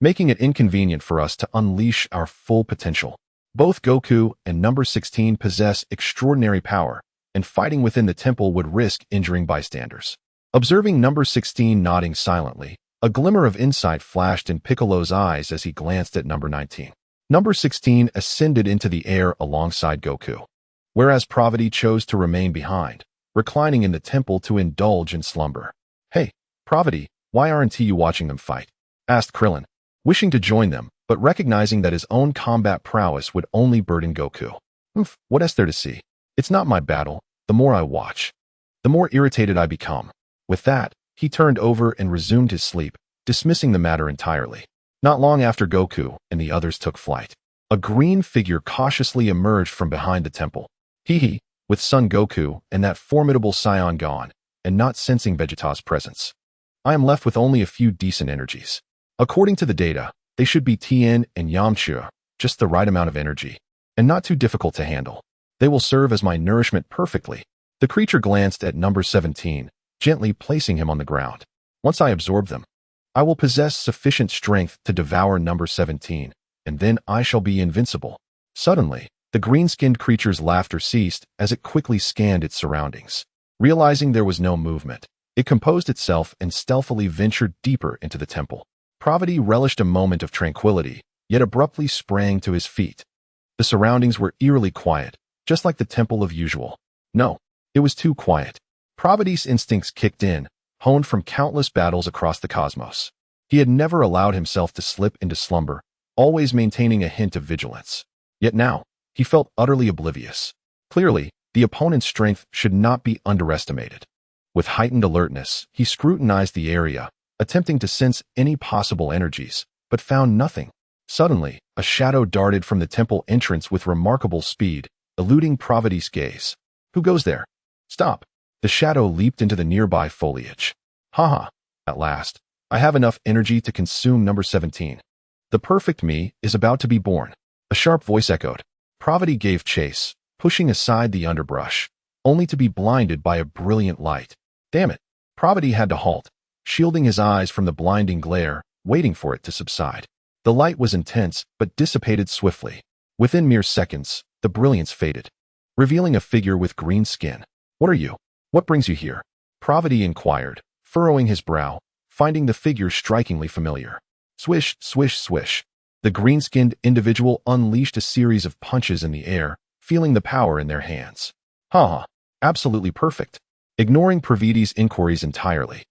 making it inconvenient for us to unleash our full potential." Both Goku and number 16 possess extraordinary power, and fighting within the temple would risk injuring bystanders. Observing number 16 nodding silently, a glimmer of insight flashed in Piccolo's eyes as he glanced at number 19. Number 16 ascended into the air alongside Goku, whereas Praveti chose to remain behind, reclining in the temple to indulge in slumber. "Hey, Praveti, why aren't you watching them fight?" asked Krillin, wishing to join them, but recognizing that his own combat prowess would only burden Goku. "Humph, what is there to see? It's not my battle. The more I watch, the more irritated I become." With that, he turned over and resumed his sleep, dismissing the matter entirely. Not long after Goku and the others took flight, a green figure cautiously emerged from behind the temple. Hee, with Son Goku and that formidable scion gone, and not sensing Vegeta's presence, I am left with only a few decent energies. According to the data, they should be Tien and Yamcha, just the right amount of energy, and not too difficult to handle. They will serve as my nourishment perfectly. The creature glanced at number 17, gently placing him on the ground. Once I absorb them, I will possess sufficient strength to devour number 17, and then I shall be invincible. Suddenly, the green-skinned creature's laughter ceased as it quickly scanned its surroundings. Realizing there was no movement, it composed itself and stealthily ventured deeper into the temple. Praveti relished a moment of tranquility, yet abruptly sprang to his feet. The surroundings were eerily quiet, just like the temple of usual. No, it was too quiet. Praveti's instincts kicked in, honed from countless battles across the cosmos. He had never allowed himself to slip into slumber, always maintaining a hint of vigilance. Yet now, he felt utterly oblivious. Clearly, the opponent's strength should not be underestimated. With heightened alertness, he scrutinized the area, attempting to sense any possible energies, but found nothing. Suddenly, a shadow darted from the temple entrance with remarkable speed, eluding Pravati's gaze. Who goes there? Stop! The shadow leaped into the nearby foliage. Haha, at last, I have enough energy to consume number 17. The perfect me is about to be born. A sharp voice echoed. Pravati gave chase, pushing aside the underbrush, only to be blinded by a brilliant light. Damn it! Pravati had to halt, shielding his eyes from the blinding glare, waiting for it to subside. The light was intense, but dissipated swiftly. Within mere seconds, the brilliance faded, revealing a figure with green skin. What are you? What brings you here? Pravati inquired, furrowing his brow, finding the figure strikingly familiar. Swish, swish, swish. The green-skinned individual unleashed a series of punches in the air, feeling the power in their hands. Haha, absolutely perfect. Ignoring Pravati's inquiries entirely,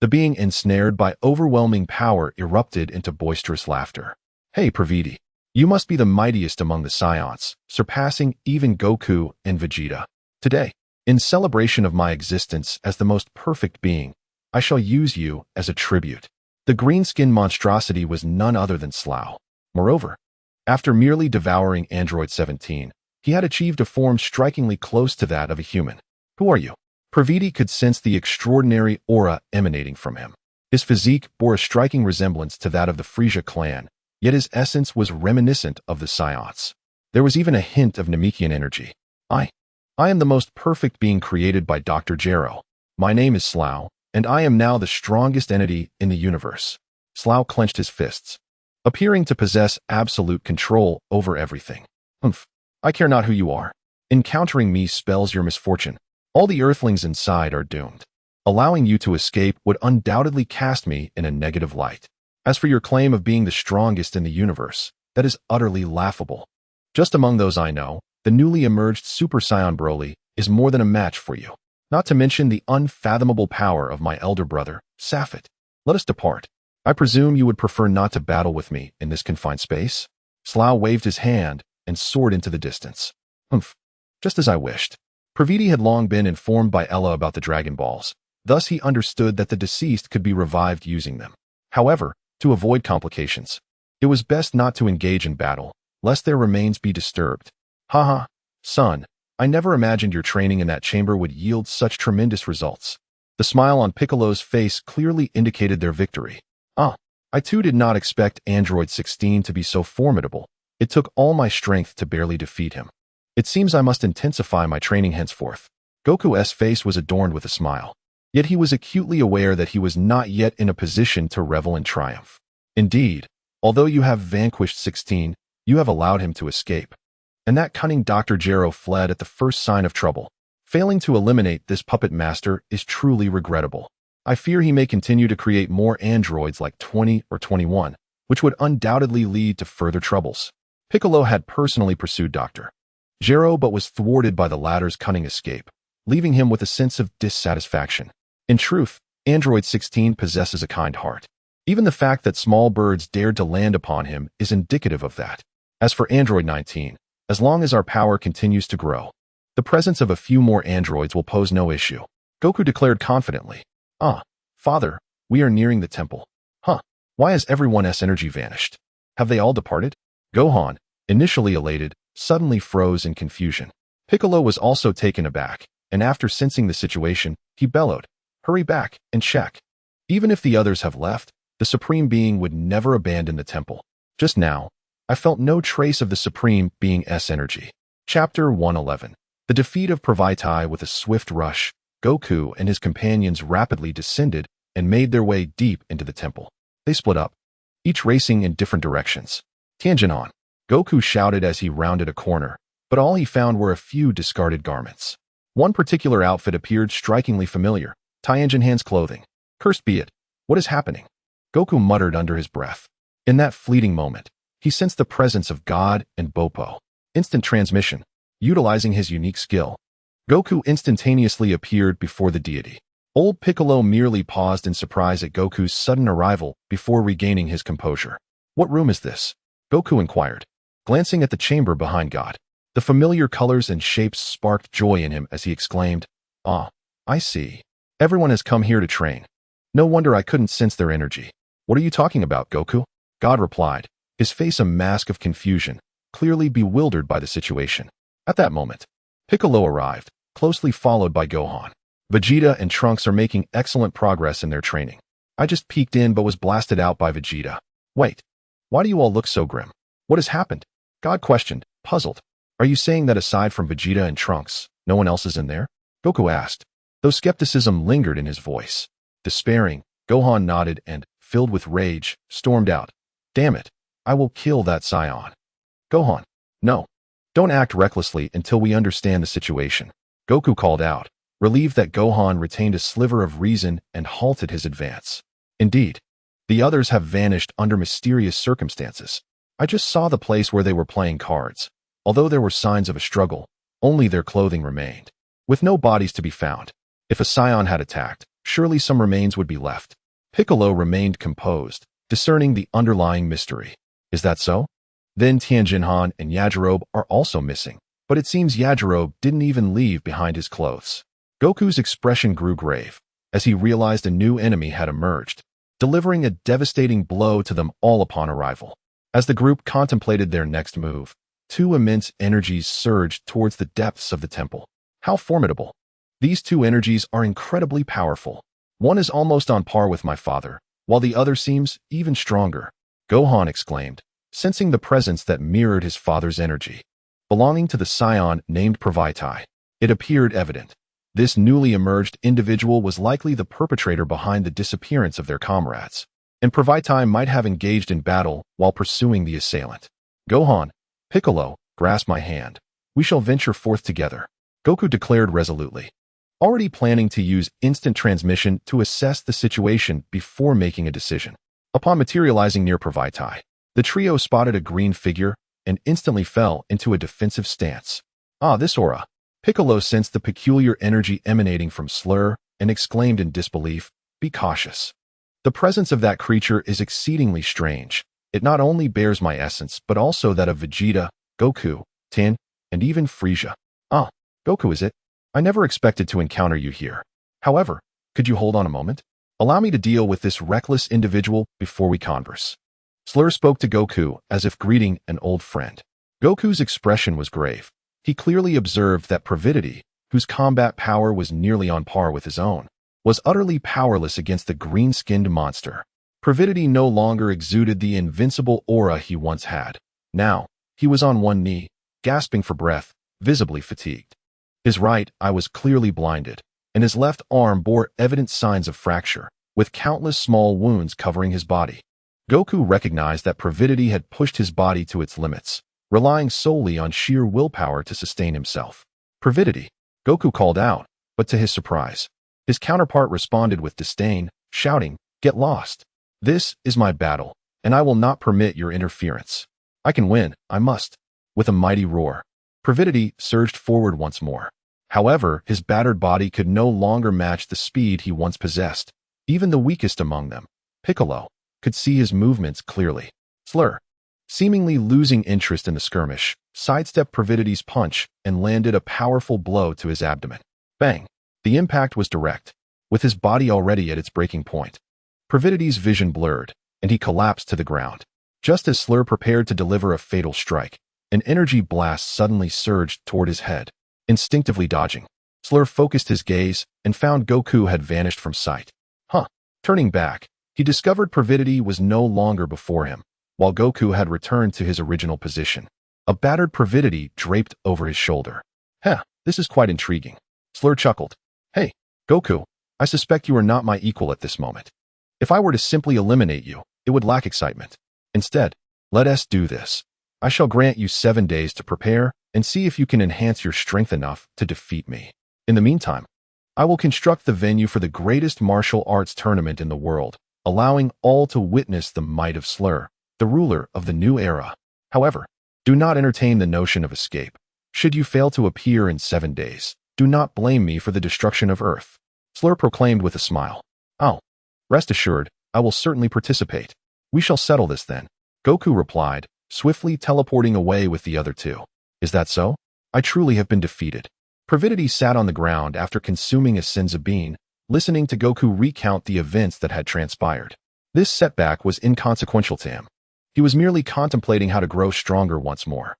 the being ensnared by overwhelming power erupted into boisterous laughter. Hey Pravati, you must be the mightiest among the Scions, surpassing even Goku and Vegeta. Today, in celebration of my existence as the most perfect being, I shall use you as a tribute. The green-skinned monstrosity was none other than Slough. Moreover, after merely devouring Android 17, he had achieved a form strikingly close to that of a human. Who are you? Pravati could sense the extraordinary aura emanating from him. His physique bore a striking resemblance to that of the Frieza clan, yet his essence was reminiscent of the Scions. There was even a hint of Namekian energy. I am the most perfect being created by Dr. Gero. My name is Slough, and I am now the strongest entity in the universe. Slough clenched his fists, appearing to possess absolute control over everything. Humph, I care not who you are. Encountering me spells your misfortune. All the earthlings inside are doomed. Allowing you to escape would undoubtedly cast me in a negative light. As for your claim of being the strongest in the universe, that is utterly laughable. Just among those I know, the newly emerged Super Saiyan Broly is more than a match for you. Not to mention the unfathomable power of my elder brother, Safit. Let us depart. I presume you would prefer not to battle with me in this confined space? Slough waved his hand and soared into the distance. Humph, just as I wished. Pravati had long been informed by Ella about the Dragon Balls, thus he understood that the deceased could be revived using them. However, to avoid complications, it was best not to engage in battle, lest their remains be disturbed. Haha, son, I never imagined your training in that chamber would yield such tremendous results. The smile on Piccolo's face clearly indicated their victory. I too did not expect Android 16 to be so formidable. It took all my strength to barely defeat him. It seems I must intensify my training henceforth. Goku's face was adorned with a smile. Yet he was acutely aware that he was not yet in a position to revel in triumph. Indeed, although you have vanquished 16, you have allowed him to escape. And that cunning Dr. Gero fled at the first sign of trouble. Failing to eliminate this puppet master is truly regrettable. I fear he may continue to create more androids like 20 or 21, which would undoubtedly lead to further troubles. Piccolo had personally pursued Dr. Gero but was thwarted by the latter's cunning escape, leaving him with a sense of dissatisfaction. In truth, Android 16 possesses a kind heart. Even the fact that small birds dared to land upon him is indicative of that. As for Android 19, as long as our power continues to grow, the presence of a few more androids will pose no issue. Goku declared confidently. Father, we are nearing the temple. Why has everyone's energy vanished? Have they all departed? Gohan, initially elated, suddenly froze in confusion. Piccolo was also taken aback, and after sensing the situation, he bellowed, "Hurry back and check." Even if the others have left, the Supreme Being would never abandon the temple. Just now, I felt no trace of the Supreme Being's energy. Chapter 111. The defeat of Pravati. With a swift rush, Goku and his companions rapidly descended and made their way deep into the temple. They split up, each racing in different directions. Tangent on, Goku shouted as he rounded a corner, but all he found were a few discarded garments. One particular outfit appeared strikingly familiar, Taienjin Han's clothing. Cursed be it, what is happening? Goku muttered under his breath. In that fleeting moment, he sensed the presence of God and Boppo. Instant transmission. Utilizing his unique skill, Goku instantaneously appeared before the deity. Old Piccolo merely paused in surprise at Goku's sudden arrival before regaining his composure. What room is this? Goku inquired, glancing at the chamber behind God. The familiar colors and shapes sparked joy in him as he exclaimed, I see. Everyone has come here to train. No wonder I couldn't sense their energy. What are you talking about, Goku? God replied, his face a mask of confusion, clearly bewildered by the situation. At that moment, Piccolo arrived, closely followed by Gohan. Vegeta and Trunks are making excellent progress in their training. I just peeked in but was blasted out by Vegeta. Wait, why do you all look so grim? What has happened? God questioned, puzzled. Are you saying that aside from Vegeta and Trunks, no one else is in there? Goku asked, though skepticism lingered in his voice. Despairing, Gohan nodded and, filled with rage, stormed out. Damn it, I will kill that scion. Gohan, no. Don't act recklessly until we understand the situation. Goku called out, relieved that Gohan retained a sliver of reason and halted his advance. Indeed, the others have vanished under mysterious circumstances. I just saw the place where they were playing cards. Although there were signs of a struggle, only their clothing remained. With no bodies to be found, if a scion had attacked, surely some remains would be left. Piccolo remained composed, discerning the underlying mystery. Is that so? Then Tianjinhan and Yajirobe are also missing, but it seems Yajirobe didn't even leave behind his clothes. Goku's expression grew grave, as he realized a new enemy had emerged, delivering a devastating blow to them all upon arrival. As the group contemplated their next move, two immense energies surged towards the depths of the temple. How formidable! These two energies are incredibly powerful. One is almost on par with my father, while the other seems even stronger. Gohan exclaimed, sensing the presence that mirrored his father's energy. Belonging to the scion named Pravaitai, it appeared evident. This newly emerged individual was likely the perpetrator behind the disappearance of their comrades, and Pravaitai might have engaged in battle while pursuing the assailant. Gohan, Piccolo, grasp my hand. We shall venture forth together, Goku declared resolutely, already planning to use instant transmission to assess the situation before making a decision. Upon materializing near Pravaitai, the trio spotted a green figure and instantly fell into a defensive stance. Ah, this aura! Piccolo sensed the peculiar energy emanating from Slur and exclaimed in disbelief, be cautious. The presence of that creature is exceedingly strange. It not only bears my essence, but also that of Vegeta, Goku, Tien, and even Frieza. Ah, Goku is it? I never expected to encounter you here. However, could you hold on a moment? Allow me to deal with this reckless individual before we converse. Slur spoke to Goku as if greeting an old friend. Goku's expression was grave. He clearly observed that Pravidity, whose combat power was nearly on par with his own, was utterly powerless against the green-skinned monster. Pravidity no longer exuded the invincible aura he once had. Now, he was on one knee, gasping for breath, visibly fatigued. His right eye was clearly blinded, and his left arm bore evident signs of fracture, with countless small wounds covering his body. Goku recognized that Pravidity had pushed his body to its limits, relying solely on sheer willpower to sustain himself. Pravidity, Goku called out, but to his surprise, his counterpart responded with disdain, shouting, get lost. This is my battle, and I will not permit your interference. I can win, I must. With a mighty roar, Pravidity surged forward once more. However, his battered body could no longer match the speed he once possessed. Even the weakest among them, Piccolo, could see his movements clearly. Slur, seemingly losing interest in the skirmish, sidestepped Pravidity's punch and landed a powerful blow to his abdomen. Bang! The impact was direct, with his body already at its breaking point. Pravidity's vision blurred, and he collapsed to the ground. Just as Slur prepared to deliver a fatal strike, an energy blast suddenly surged toward his head. Instinctively dodging, Slur focused his gaze and found Goku had vanished from sight. Turning back, he discovered Pravidity was no longer before him, while Goku had returned to his original position. A battered Pravidity draped over his shoulder. This is quite intriguing. Slur chuckled. Hey, Goku, I suspect you are not my equal at this moment. If I were to simply eliminate you, it would lack excitement. Instead, let us do this. I shall grant you 7 days to prepare and see if you can enhance your strength enough to defeat me. In the meantime, I will construct the venue for the greatest martial arts tournament in the world, allowing all to witness the might of Slur, the ruler of the new era. However, do not entertain the notion of escape. Should you fail to appear in 7 days, do not blame me for the destruction of Earth. Slur proclaimed with a smile. Oh, rest assured, I will certainly participate. We shall settle this then, Goku replied, swiftly teleporting away with the other two. Is that so? I truly have been defeated. Pravidity sat on the ground after consuming a senzu bean, listening to Goku recount the events that had transpired. This setback was inconsequential to him. He was merely contemplating how to grow stronger once more.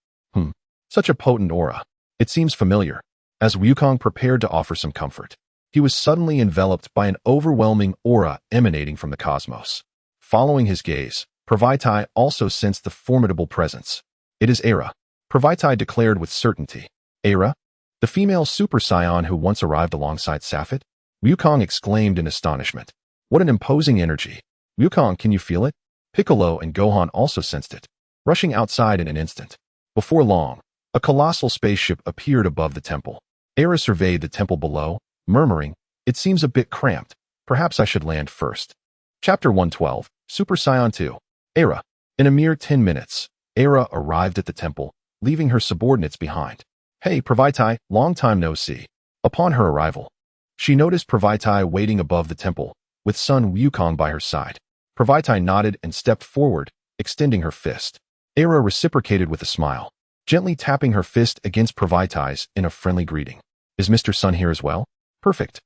Such a potent aura. It seems familiar. As Wukong prepared to offer some comfort, he was suddenly enveloped by an overwhelming aura emanating from the cosmos. Following his gaze, Pravaitai also sensed the formidable presence. It is Era, Pravaitai declared with certainty. Era? The female Super Saiyan who once arrived alongside Safit? Wukong exclaimed in astonishment. What an imposing energy. Wukong, can you feel it? Piccolo and Gohan also sensed it, rushing outside in an instant. Before long, a colossal spaceship appeared above the temple. Era surveyed the temple below, murmuring, it seems a bit cramped. Perhaps I should land first. Chapter 112, Super Saiyan 2. Era. In a mere 10 minutes, Era arrived at the temple, leaving her subordinates behind. Hey, Pravaitai, long time no see. Upon her arrival, she noticed Pravaitai waiting above the temple, with son Wukong by her side. Pravaitai nodded and stepped forward, extending her fist. Era reciprocated with a smile, gently tapping her fist against Pravaitai's in a friendly greeting. Is Mr. Sun here as well? Perfect.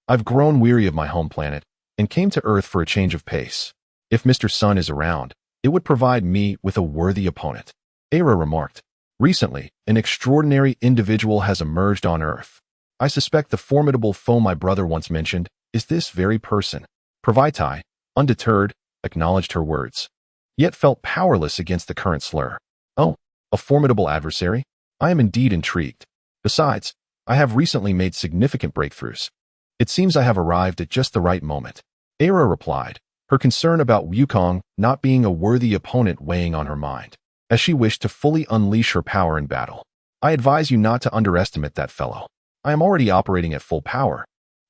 I've grown weary of my home planet and came to Earth for a change of pace. If Mr. Sun is around, it would provide me with a worthy opponent. Era remarked. Recently, an extraordinary individual has emerged on Earth. I suspect the formidable foe my brother once mentioned is this very person. Pravaitai, undeterred, acknowledged her words, yet felt powerless against the current slur. Oh, a formidable adversary? I am indeed intrigued. Besides, I have recently made significant breakthroughs. It seems I have arrived at just the right moment. Era replied, her concern about Wukong not being a worthy opponent weighing on her mind, as she wished to fully unleash her power in battle. I advise you not to underestimate that fellow. I am already operating at full power,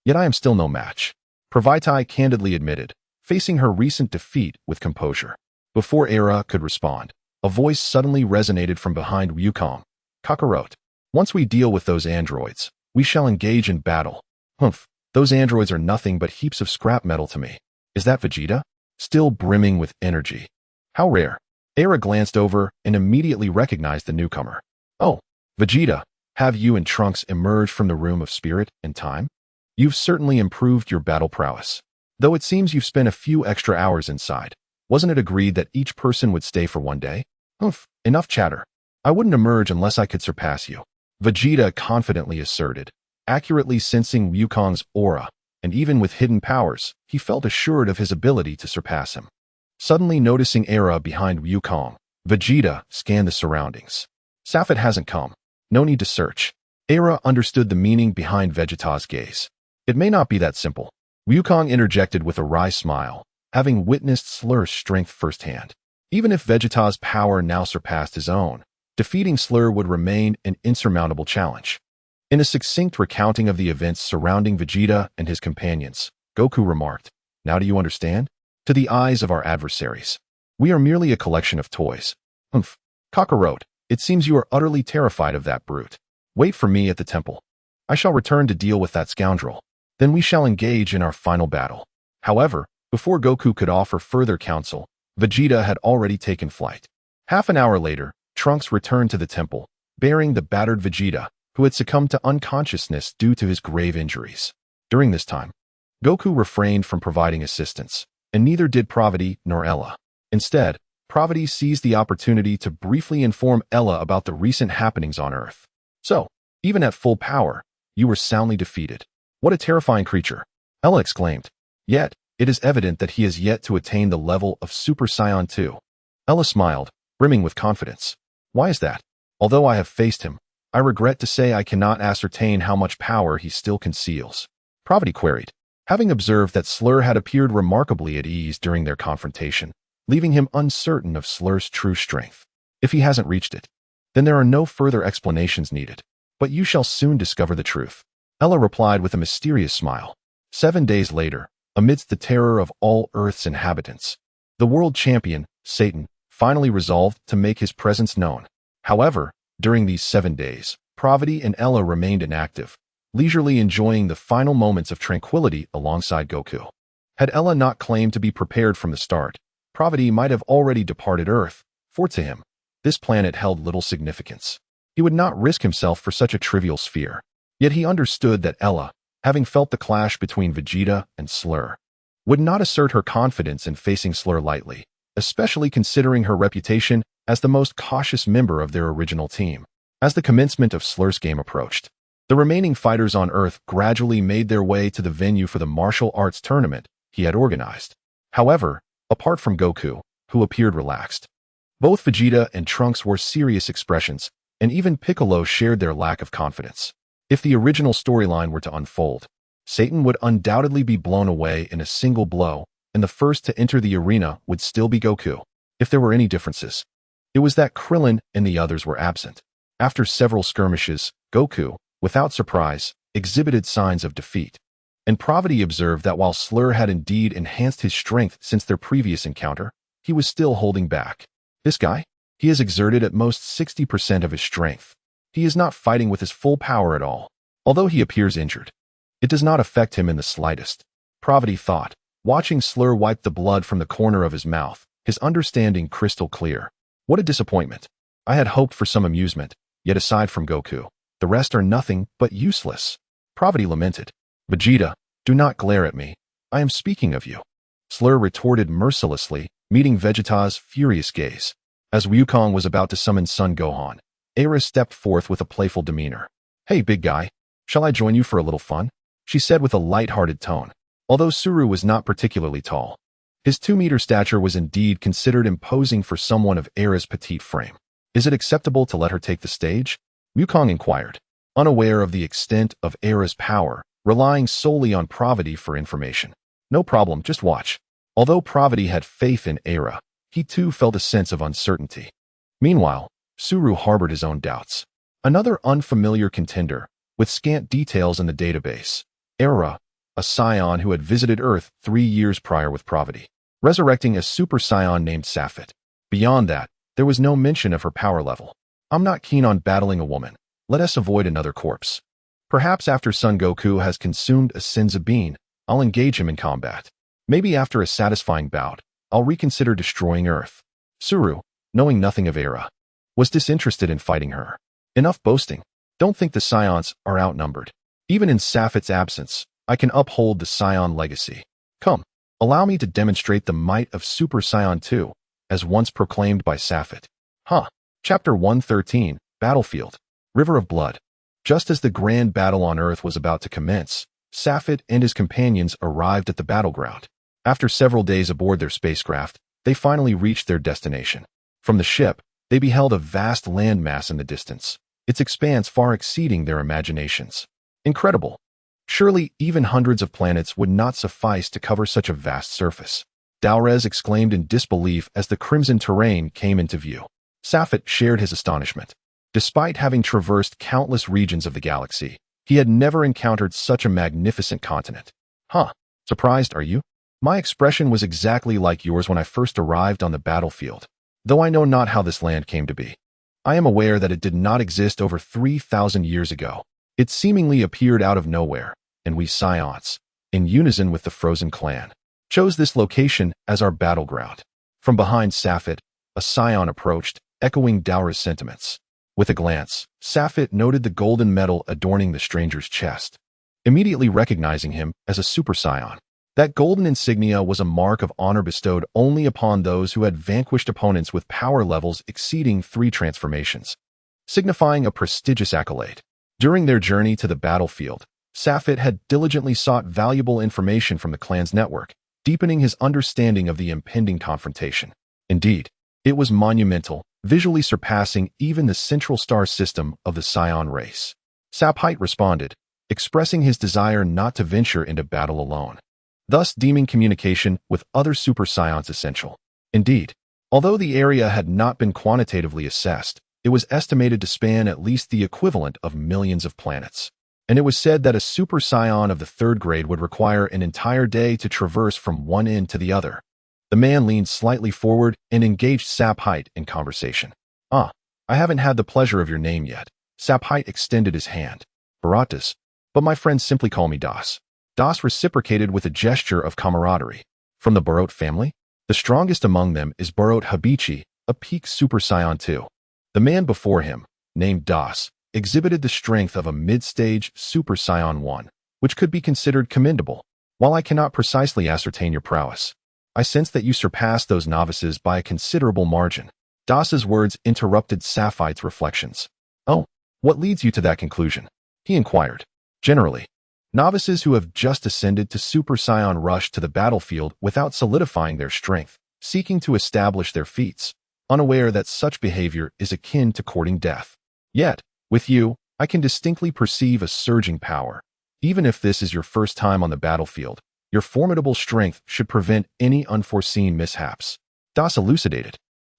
yet I am still no match. Pravaitai candidly admitted, facing her recent defeat with composure. Before Era could respond, a voice suddenly resonated from behind Wukong. Kakarot. Once we deal with those androids, we shall engage in battle. Humph, those androids are nothing but heaps of scrap metal to me. Is that Vegeta? Still brimming with energy. How rare. Era glanced over and immediately recognized the newcomer. Oh, Vegeta, have you and Trunks emerged from the room of spirit and time? You've certainly improved your battle prowess. Though it seems you've spent a few extra hours inside. Wasn't it agreed that each person would stay for one day? Humph, enough chatter. I wouldn't emerge unless I could surpass you. Vegeta confidently asserted, accurately sensing Wukong's aura, and even with hidden powers, he felt assured of his ability to surpass him. Suddenly noticing Era behind Wukong, Vegeta scanned the surroundings. Safit hasn't come. No need to search. Era understood the meaning behind Vegeta's gaze. It may not be that simple. Wukong interjected with a wry smile, having witnessed Slur's strength firsthand. Even if Vegeta's power now surpassed his own, defeating Slur would remain an insurmountable challenge. In a succinct recounting of the events surrounding Vegeta and his companions, Goku remarked, Now do you understand? To the eyes of our adversaries, we are merely a collection of toys. Humph. Kakarot, it seems you are utterly terrified of that brute. Wait for me at the temple. I shall return to deal with that scoundrel. Then we shall engage in our final battle. However, before Goku could offer further counsel, Vegeta had already taken flight. Half an hour later, Trunks returned to the temple, bearing the battered Vegeta, who had succumbed to unconsciousness due to his grave injuries. During this time, Goku refrained from providing assistance, and neither did Pravati nor Ella. Instead, Pravati seized the opportunity to briefly inform Ella about the recent happenings on Earth. So, even at full power, you were soundly defeated. What a terrifying creature, Ella exclaimed. Yet, it is evident that he has yet to attain the level of Super Saiyan 2. Ella smiled, brimming with confidence. Why is that? Although I have faced him, I regret to say I cannot ascertain how much power he still conceals. Pravati queried, having observed that Slur had appeared remarkably at ease during their confrontation, leaving him uncertain of Slur's true strength. If he hasn't reached it, then there are no further explanations needed. But you shall soon discover the truth. Ella replied with a mysterious smile. 7 days later, amidst the terror of all Earth's inhabitants, the world champion, Satan, finally resolved to make his presence known. However, during these 7 days, Pravati and Ella remained inactive, leisurely enjoying the final moments of tranquility alongside Goku. Had Ella not claimed to be prepared from the start, Pravati might have already departed Earth, for to him, this planet held little significance. He would not risk himself for such a trivial sphere. Yet he understood that Ella, having felt the clash between Vegeta and Slur, would not assert her confidence in facing Slur lightly. especially considering her reputation as the most cautious member of their original team. As the commencement of Slur's game approached, the remaining fighters on Earth gradually made their way to the venue for the martial arts tournament he had organized. However, apart from Goku, who appeared relaxed, both Vegeta and Trunks wore serious expressions, and even Piccolo shared their lack of confidence. If the original storyline were to unfold, Satan would undoubtedly be blown away in a single blow, and the first to enter the arena would still be Goku. If there were any differences, it was that Krillin and the others were absent. After several skirmishes, Goku, without surprise, exhibited signs of defeat. And Pravati observed that while Slur had indeed enhanced his strength since their previous encounter, he was still holding back. This guy? He has exerted at most 60% of his strength. He is not fighting with his full power at all. Although he appears injured, it does not affect him in the slightest. Pravati thought, watching Slur wipe the blood from the corner of his mouth, his understanding crystal clear. What a disappointment. I had hoped for some amusement, yet aside from Goku, the rest are nothing but useless. Pravati lamented. Vegeta, do not glare at me. I am speaking of you. Slur retorted mercilessly, meeting Vegeta's furious gaze. As Wukong was about to summon Son Gohan, Aira stepped forth with a playful demeanor. Hey, big guy, shall I join you for a little fun? She said with a light-hearted tone. Although Suru was not particularly tall, his 2-meter stature was indeed considered imposing for someone of Aira's petite frame. Is it acceptable to let her take the stage? Wukong inquired, unaware of the extent of Aira's power, relying solely on Pravati for information. No problem, just watch. Although Pravati had faith in Aira, he too felt a sense of uncertainty. Meanwhile, Suru harbored his own doubts. Another unfamiliar contender, with scant details in the database. Aira, a scion who had visited Earth 3 years prior with Pravati, resurrecting a super scion named Safit. Beyond that, there was no mention of her power level. I'm not keen on battling a woman. Let us avoid another corpse. Perhaps after Son Goku has consumed a Senzu bean, I'll engage him in combat. Maybe after a satisfying bout, I'll reconsider destroying Earth. Suru, knowing nothing of Aira, was disinterested in fighting her. Enough boasting. Don't think the Scions are outnumbered. Even in Safit's absence, I can uphold the Scion legacy. Come, allow me to demonstrate the might of Super Saiyan 2, as once proclaimed by Safit. Chapter 113, Battlefield. River of Blood. Just as the grand battle on Earth was about to commence, Safit and his companions arrived at the battleground. After several days aboard their spacecraft, they finally reached their destination. From the ship, they beheld a vast landmass in the distance, its expanse far exceeding their imaginations. Incredible. Surely even hundreds of planets would not suffice to cover such a vast surface. Daurez exclaimed in disbelief as the crimson terrain came into view. Safit shared his astonishment. Despite having traversed countless regions of the galaxy, he had never encountered such a magnificent continent. Surprised, are you? My expression was exactly like yours when I first arrived on the battlefield, though I know not how this land came to be. I am aware that it did not exist over 3,000 years ago. It seemingly appeared out of nowhere, and we Scions, in unison with the Frozen clan, chose this location as our battleground. From behind Safit, a Scion approached, echoing Daura's sentiments. With a glance, Safit noted the golden medal adorning the stranger's chest, immediately recognizing him as a Super Scion. That golden insignia was a mark of honor bestowed only upon those who had vanquished opponents with power levels exceeding 3 transformations, signifying a prestigious accolade. During their journey to the battlefield, Safit had diligently sought valuable information from the clan's network, deepening his understanding of the impending confrontation. Indeed, it was monumental, visually surpassing even the central star system of the Scion race. Sapite responded, expressing his desire not to venture into battle alone, thus deeming communication with other Super Scions essential. Indeed, although the area had not been quantitatively assessed, it was estimated to span at least the equivalent of millions of planets. And it was said that a Super Scion of the 3rd grade would require an entire day to traverse from one end to the other. The man leaned slightly forward and engaged Sapite in conversation. I haven't had the pleasure of your name yet. Sapite extended his hand. Baratas, but my friends simply call me Das. Das reciprocated with a gesture of camaraderie. From the Barot family? The strongest among them is Barot Habichi, a peak Super Saiyan 2. The man before him, named Das, exhibited the strength of a mid-stage Super Saiyan 1, which could be considered commendable. While I cannot precisely ascertain your prowess, I sense that you surpassed those novices by a considerable margin. Das's words interrupted Sapphite's reflections. Oh, what leads you to that conclusion? He inquired. Generally, novices who have just ascended to Super Saiyan rush to the battlefield without solidifying their strength, seeking to establish their feats, unaware that such behavior is akin to courting death. Yet, with you, I can distinctly perceive a surging power. Even if this is your first time on the battlefield, your formidable strength should prevent any unforeseen mishaps. Das elucidated.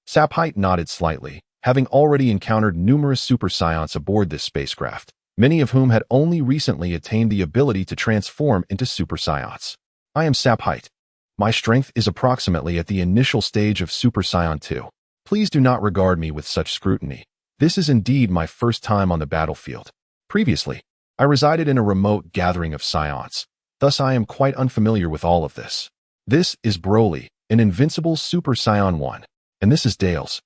Sapphite nodded slightly, having already encountered numerous Super Saiyans aboard this spacecraft, many of whom had only recently attained the ability to transform into Super Saiyans. I am Sapphite. My strength is approximately at the initial stage of Super Saiyan 2. Please do not regard me with such scrutiny. This is indeed my first time on the battlefield. Previously, I resided in a remote gathering of Saiyans. Thus I am quite unfamiliar with all of this. This is Broly, an invincible Super Saiyan 1. And this is Dales.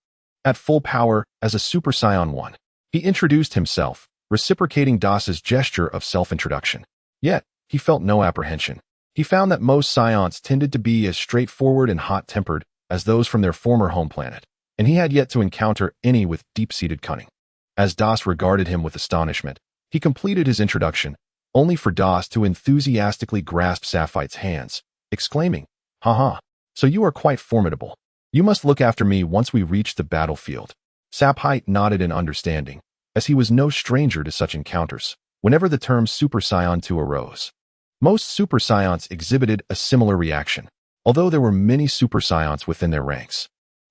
At full power, as a Super Saiyan 1. He introduced himself, reciprocating Das's gesture of self-introduction. Yet, he felt no apprehension. He found that most Saiyans tended to be as straightforward and hot-tempered as those from their former home planet, and he had yet to encounter any with deep-seated cunning. As Das regarded him with astonishment, he completed his introduction, only for Das to enthusiastically grasp Sapphite's hands, exclaiming, "Haha, so you are quite formidable. You must look after me once we reach the battlefield." Sapphite nodded in understanding, as he was no stranger to such encounters, whenever the term Super Saiyan 2 arose. Most Super Saiyans exhibited a similar reaction, although there were many Super Saiyans within their ranks.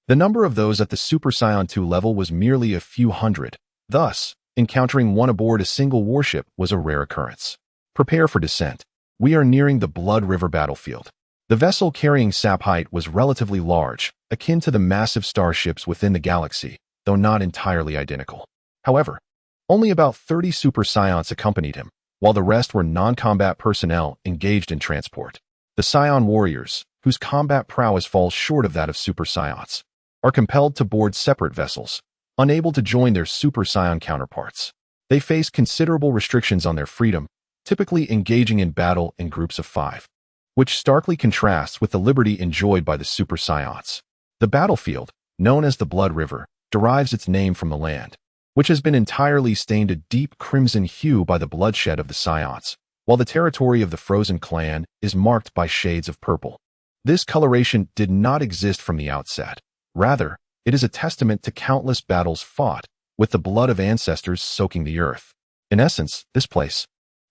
The number of those at the Super Saiyan 2 level was merely a few hundred. Thus, encountering one aboard a single warship was a rare occurrence. Prepare for descent. We are nearing the Blood River battlefield. The vessel carrying Sapphite was relatively large, akin to the massive starships within the galaxy, though not entirely identical. However, only about 30 Super Saiyans accompanied him, while the rest were non-combat personnel engaged in transport. The Saiyan warriors, whose combat prowess falls short of that of Super Saiyans, are compelled to board separate vessels, unable to join their Super Saiyan counterparts. They face considerable restrictions on their freedom, typically engaging in battle in groups of 5, which starkly contrasts with the liberty enjoyed by the Super Saiyans. The battlefield, known as the Blood River, derives its name from the land, which has been entirely stained a deep crimson hue by the bloodshed of the Saiyans, while the territory of the Frozen Clan is marked by shades of purple. This coloration did not exist from the outset. Rather, it is a testament to countless battles fought, with the blood of ancestors soaking the earth. In essence, this place,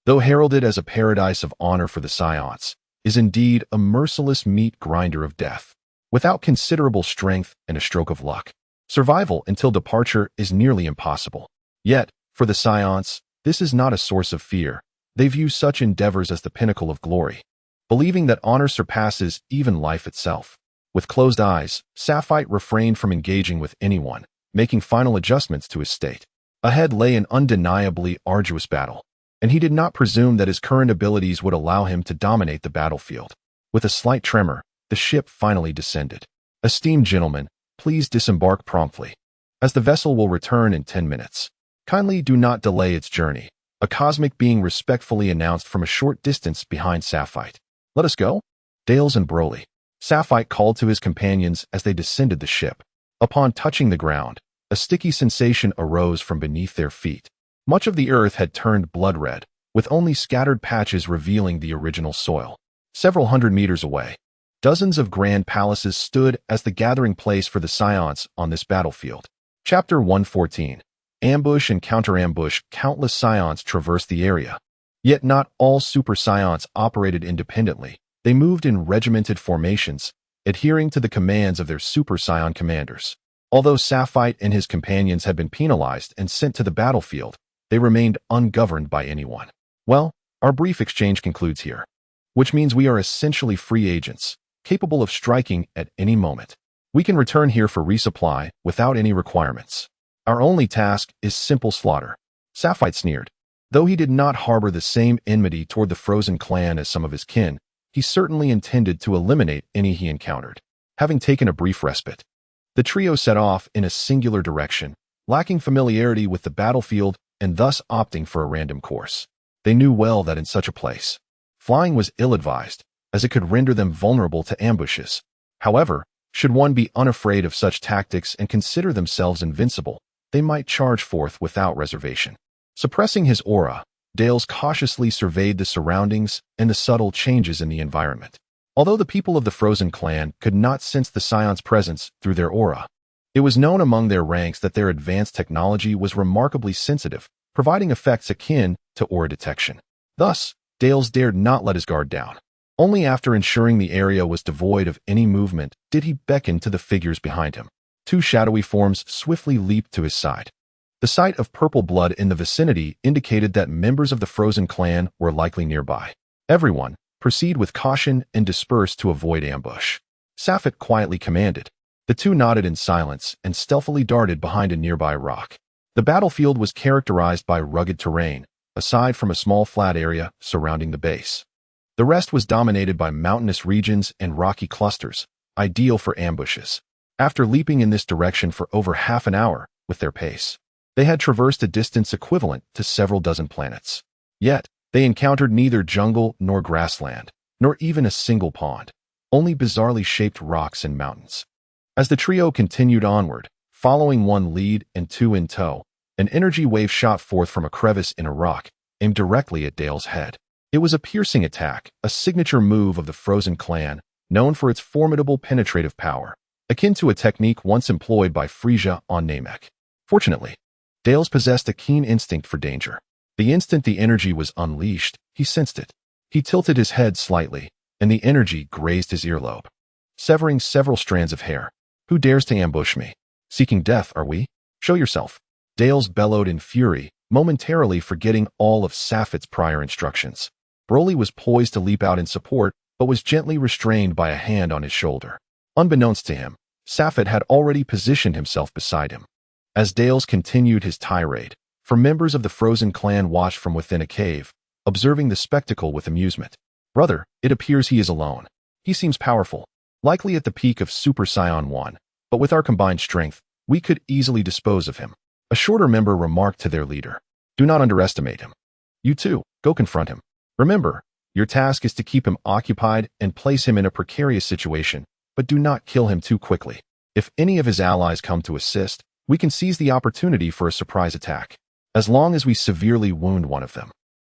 though heralded as a paradise of honor for the Saiyans, is indeed a merciless meat grinder of death. Without considerable strength and a stroke of luck, survival until departure is nearly impossible. Yet, for the Saiyans, this is not a source of fear. They view such endeavors as the pinnacle of glory, believing that honor surpasses even life itself. With closed eyes, Sapphite refrained from engaging with anyone, making final adjustments to his state. Ahead lay an undeniably arduous battle, and he did not presume that his current abilities would allow him to dominate the battlefield. With a slight tremor, the ship finally descended. "Esteemed gentlemen, please disembark promptly, as the vessel will return in 10 minutes. Kindly do not delay its journey," a cosmic being respectfully announced from a short distance behind Sapphite. "Let us go?" Dales and Broly. Sapphite called to his companions as they descended the ship. Upon touching the ground, a sticky sensation arose from beneath their feet. Much of the earth had turned blood red, with only scattered patches revealing the original soil. Several hundred meters away, dozens of grand palaces stood as the gathering place for the Saiyans on this battlefield. Chapter 114. Ambush and counter-ambush. Countless Saiyans traversed the area. Yet not all Super Saiyans operated independently. They moved in regimented formations, adhering to the commands of their Super Saiyan commanders. Although Sapphite and his companions had been penalized and sent to the battlefield, they remained ungoverned by anyone. Well, our brief exchange concludes here, which means we are essentially free agents, capable of striking at any moment. We can return here for resupply without any requirements. Our only task is simple slaughter. Sapphite sneered. Though he did not harbor the same enmity toward the Frozen Clan as some of his kin, he certainly intended to eliminate any he encountered. Having taken a brief respite, the trio set off in a singular direction, lacking familiarity with the battlefield and thus opting for a random course. They knew well that in such a place, flying was ill-advised, as it could render them vulnerable to ambushes. However, should one be unafraid of such tactics and consider themselves invincible, they might charge forth without reservation. Suppressing his aura, Dales cautiously surveyed the surroundings and the subtle changes in the environment. Although the people of the Frozen clan could not sense the Scion's presence through their aura, it was known among their ranks that their advanced technology was remarkably sensitive, providing effects akin to aura detection. Thus, Dales dared not let his guard down. Only after ensuring the area was devoid of any movement did he beckon to the figures behind him. Two shadowy forms swiftly leaped to his side. The sight of purple blood in the vicinity indicated that members of the Frozen clan were likely nearby. Everyone, proceed with caution and disperse to avoid ambush. Safet quietly commanded. The two nodded in silence and stealthily darted behind a nearby rock. The battlefield was characterized by rugged terrain, aside from a small flat area surrounding the base. The rest was dominated by mountainous regions and rocky clusters, ideal for ambushes. After leaping in this direction for over half an hour with their pace, they had traversed a distance equivalent to several dozen planets. Yet, they encountered neither jungle nor grassland, nor even a single pond, only bizarrely shaped rocks and mountains. As the trio continued onward, following one lead and two in tow, an energy wave shot forth from a crevice in a rock, aimed directly at Dale's head. It was a piercing attack, a signature move of the Frozen clan, known for its formidable penetrative power, akin to a technique once employed by Frieza on Namek. Fortunately, Dales possessed a keen instinct for danger. The instant the energy was unleashed, he sensed it. He tilted his head slightly, and the energy grazed his earlobe, severing several strands of hair. Who dares to ambush me? Seeking death, are we? Show yourself. Dales bellowed in fury, momentarily forgetting all of Safet's prior instructions. Broly was poised to leap out in support, but was gently restrained by a hand on his shoulder. Unbeknownst to him, Safet had already positioned himself beside him. As Dales continued his tirade, members of the Frozen clan watched from within a cave, observing the spectacle with amusement. Brother, it appears he is alone. He seems powerful, likely at the peak of Super Saiyan 1, but with our combined strength, we could easily dispose of him. A shorter member remarked to their leader. Do not underestimate him. You too, go confront him. Remember, your task is to keep him occupied and place him in a precarious situation, but do not kill him too quickly. If any of his allies come to assist, we can seize the opportunity for a surprise attack. As long as we severely wound one of them,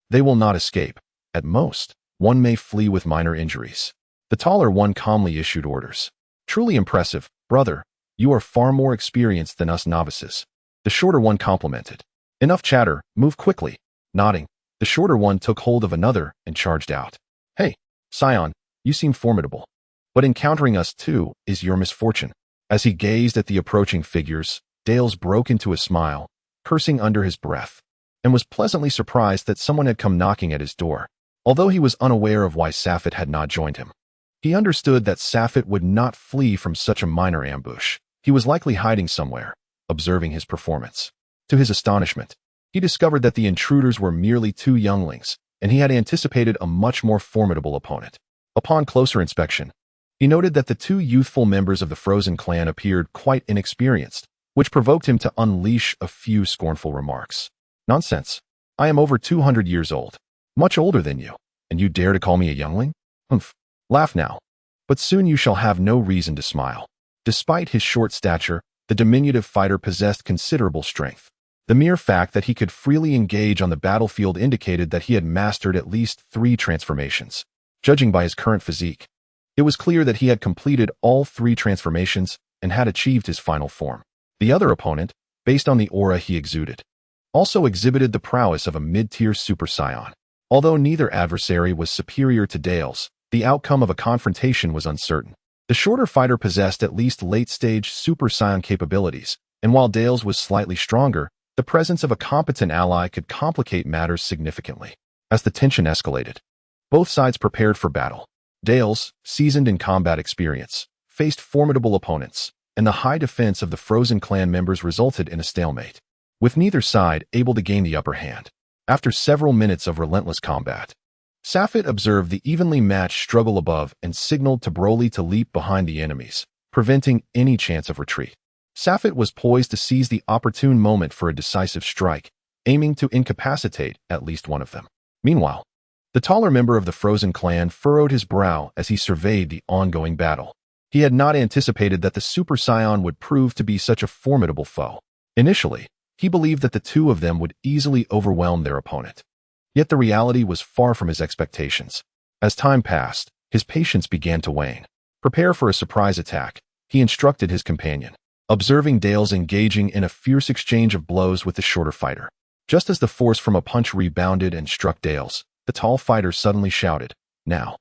they will not escape. At most, one may flee with minor injuries. The taller one calmly issued orders. Truly impressive, brother. You are far more experienced than us novices. The shorter one complimented. Enough chatter, move quickly. Nodding, the shorter one took hold of another and charged out. Hey, Scion, you seem formidable. But encountering us too is your misfortune. As he gazed at the approaching figures, Dales broke into a smile, cursing under his breath, and was pleasantly surprised that someone had come knocking at his door. Although he was unaware of why Safet had not joined him, he understood that Safet would not flee from such a minor ambush. He was likely hiding somewhere, observing his performance. To his astonishment, he discovered that the intruders were merely two younglings, and he had anticipated a much more formidable opponent. Upon closer inspection, he noted that the two youthful members of the Frozen clan appeared quite inexperienced, which provoked him to unleash a few scornful remarks. Nonsense. I am over 200 years old, much older than you, and you dare to call me a youngling? Humph. Laugh now. But soon you shall have no reason to smile. Despite his short stature, the diminutive fighter possessed considerable strength. The mere fact that he could freely engage on the battlefield indicated that he had mastered at least 3 transformations. Judging by his current physique, it was clear that he had completed all 3 transformations and had achieved his final form. The other opponent, based on the aura he exuded, also exhibited the prowess of a mid-tier Super Saiyan. Although neither adversary was superior to Dales, the outcome of a confrontation was uncertain. The shorter fighter possessed at least late-stage Super Saiyan capabilities, and while Dales was slightly stronger, the presence of a competent ally could complicate matters significantly. As the tension escalated, both sides prepared for battle. Dales, seasoned in combat experience, faced formidable opponents, and the high defense of the Frozen clan members resulted in a stalemate, with neither side able to gain the upper hand. After several minutes of relentless combat, Safet observed the evenly matched struggle above and signaled to Broly to leap behind the enemies, preventing any chance of retreat. Safet was poised to seize the opportune moment for a decisive strike, aiming to incapacitate at least one of them. Meanwhile, the taller member of the Frozen clan furrowed his brow as he surveyed the ongoing battle. He had not anticipated that the Super Saiyan would prove to be such a formidable foe. Initially, he believed that the two of them would easily overwhelm their opponent. Yet the reality was far from his expectations. As time passed, his patience began to wane. Prepare for a surprise attack, he instructed his companion, observing Dale's engaging in a fierce exchange of blows with the shorter fighter. Just as the force from a punch rebounded and struck Dale's, the tall fighter suddenly shouted, "Now!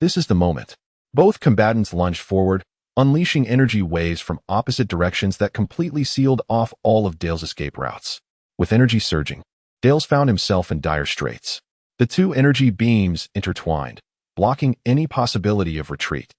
This is the moment." Both combatants lunged forward, unleashing energy waves from opposite directions that completely sealed off all of Dale's escape routes. With energy surging, Dale's found himself in dire straits. The two energy beams intertwined, blocking any possibility of retreat,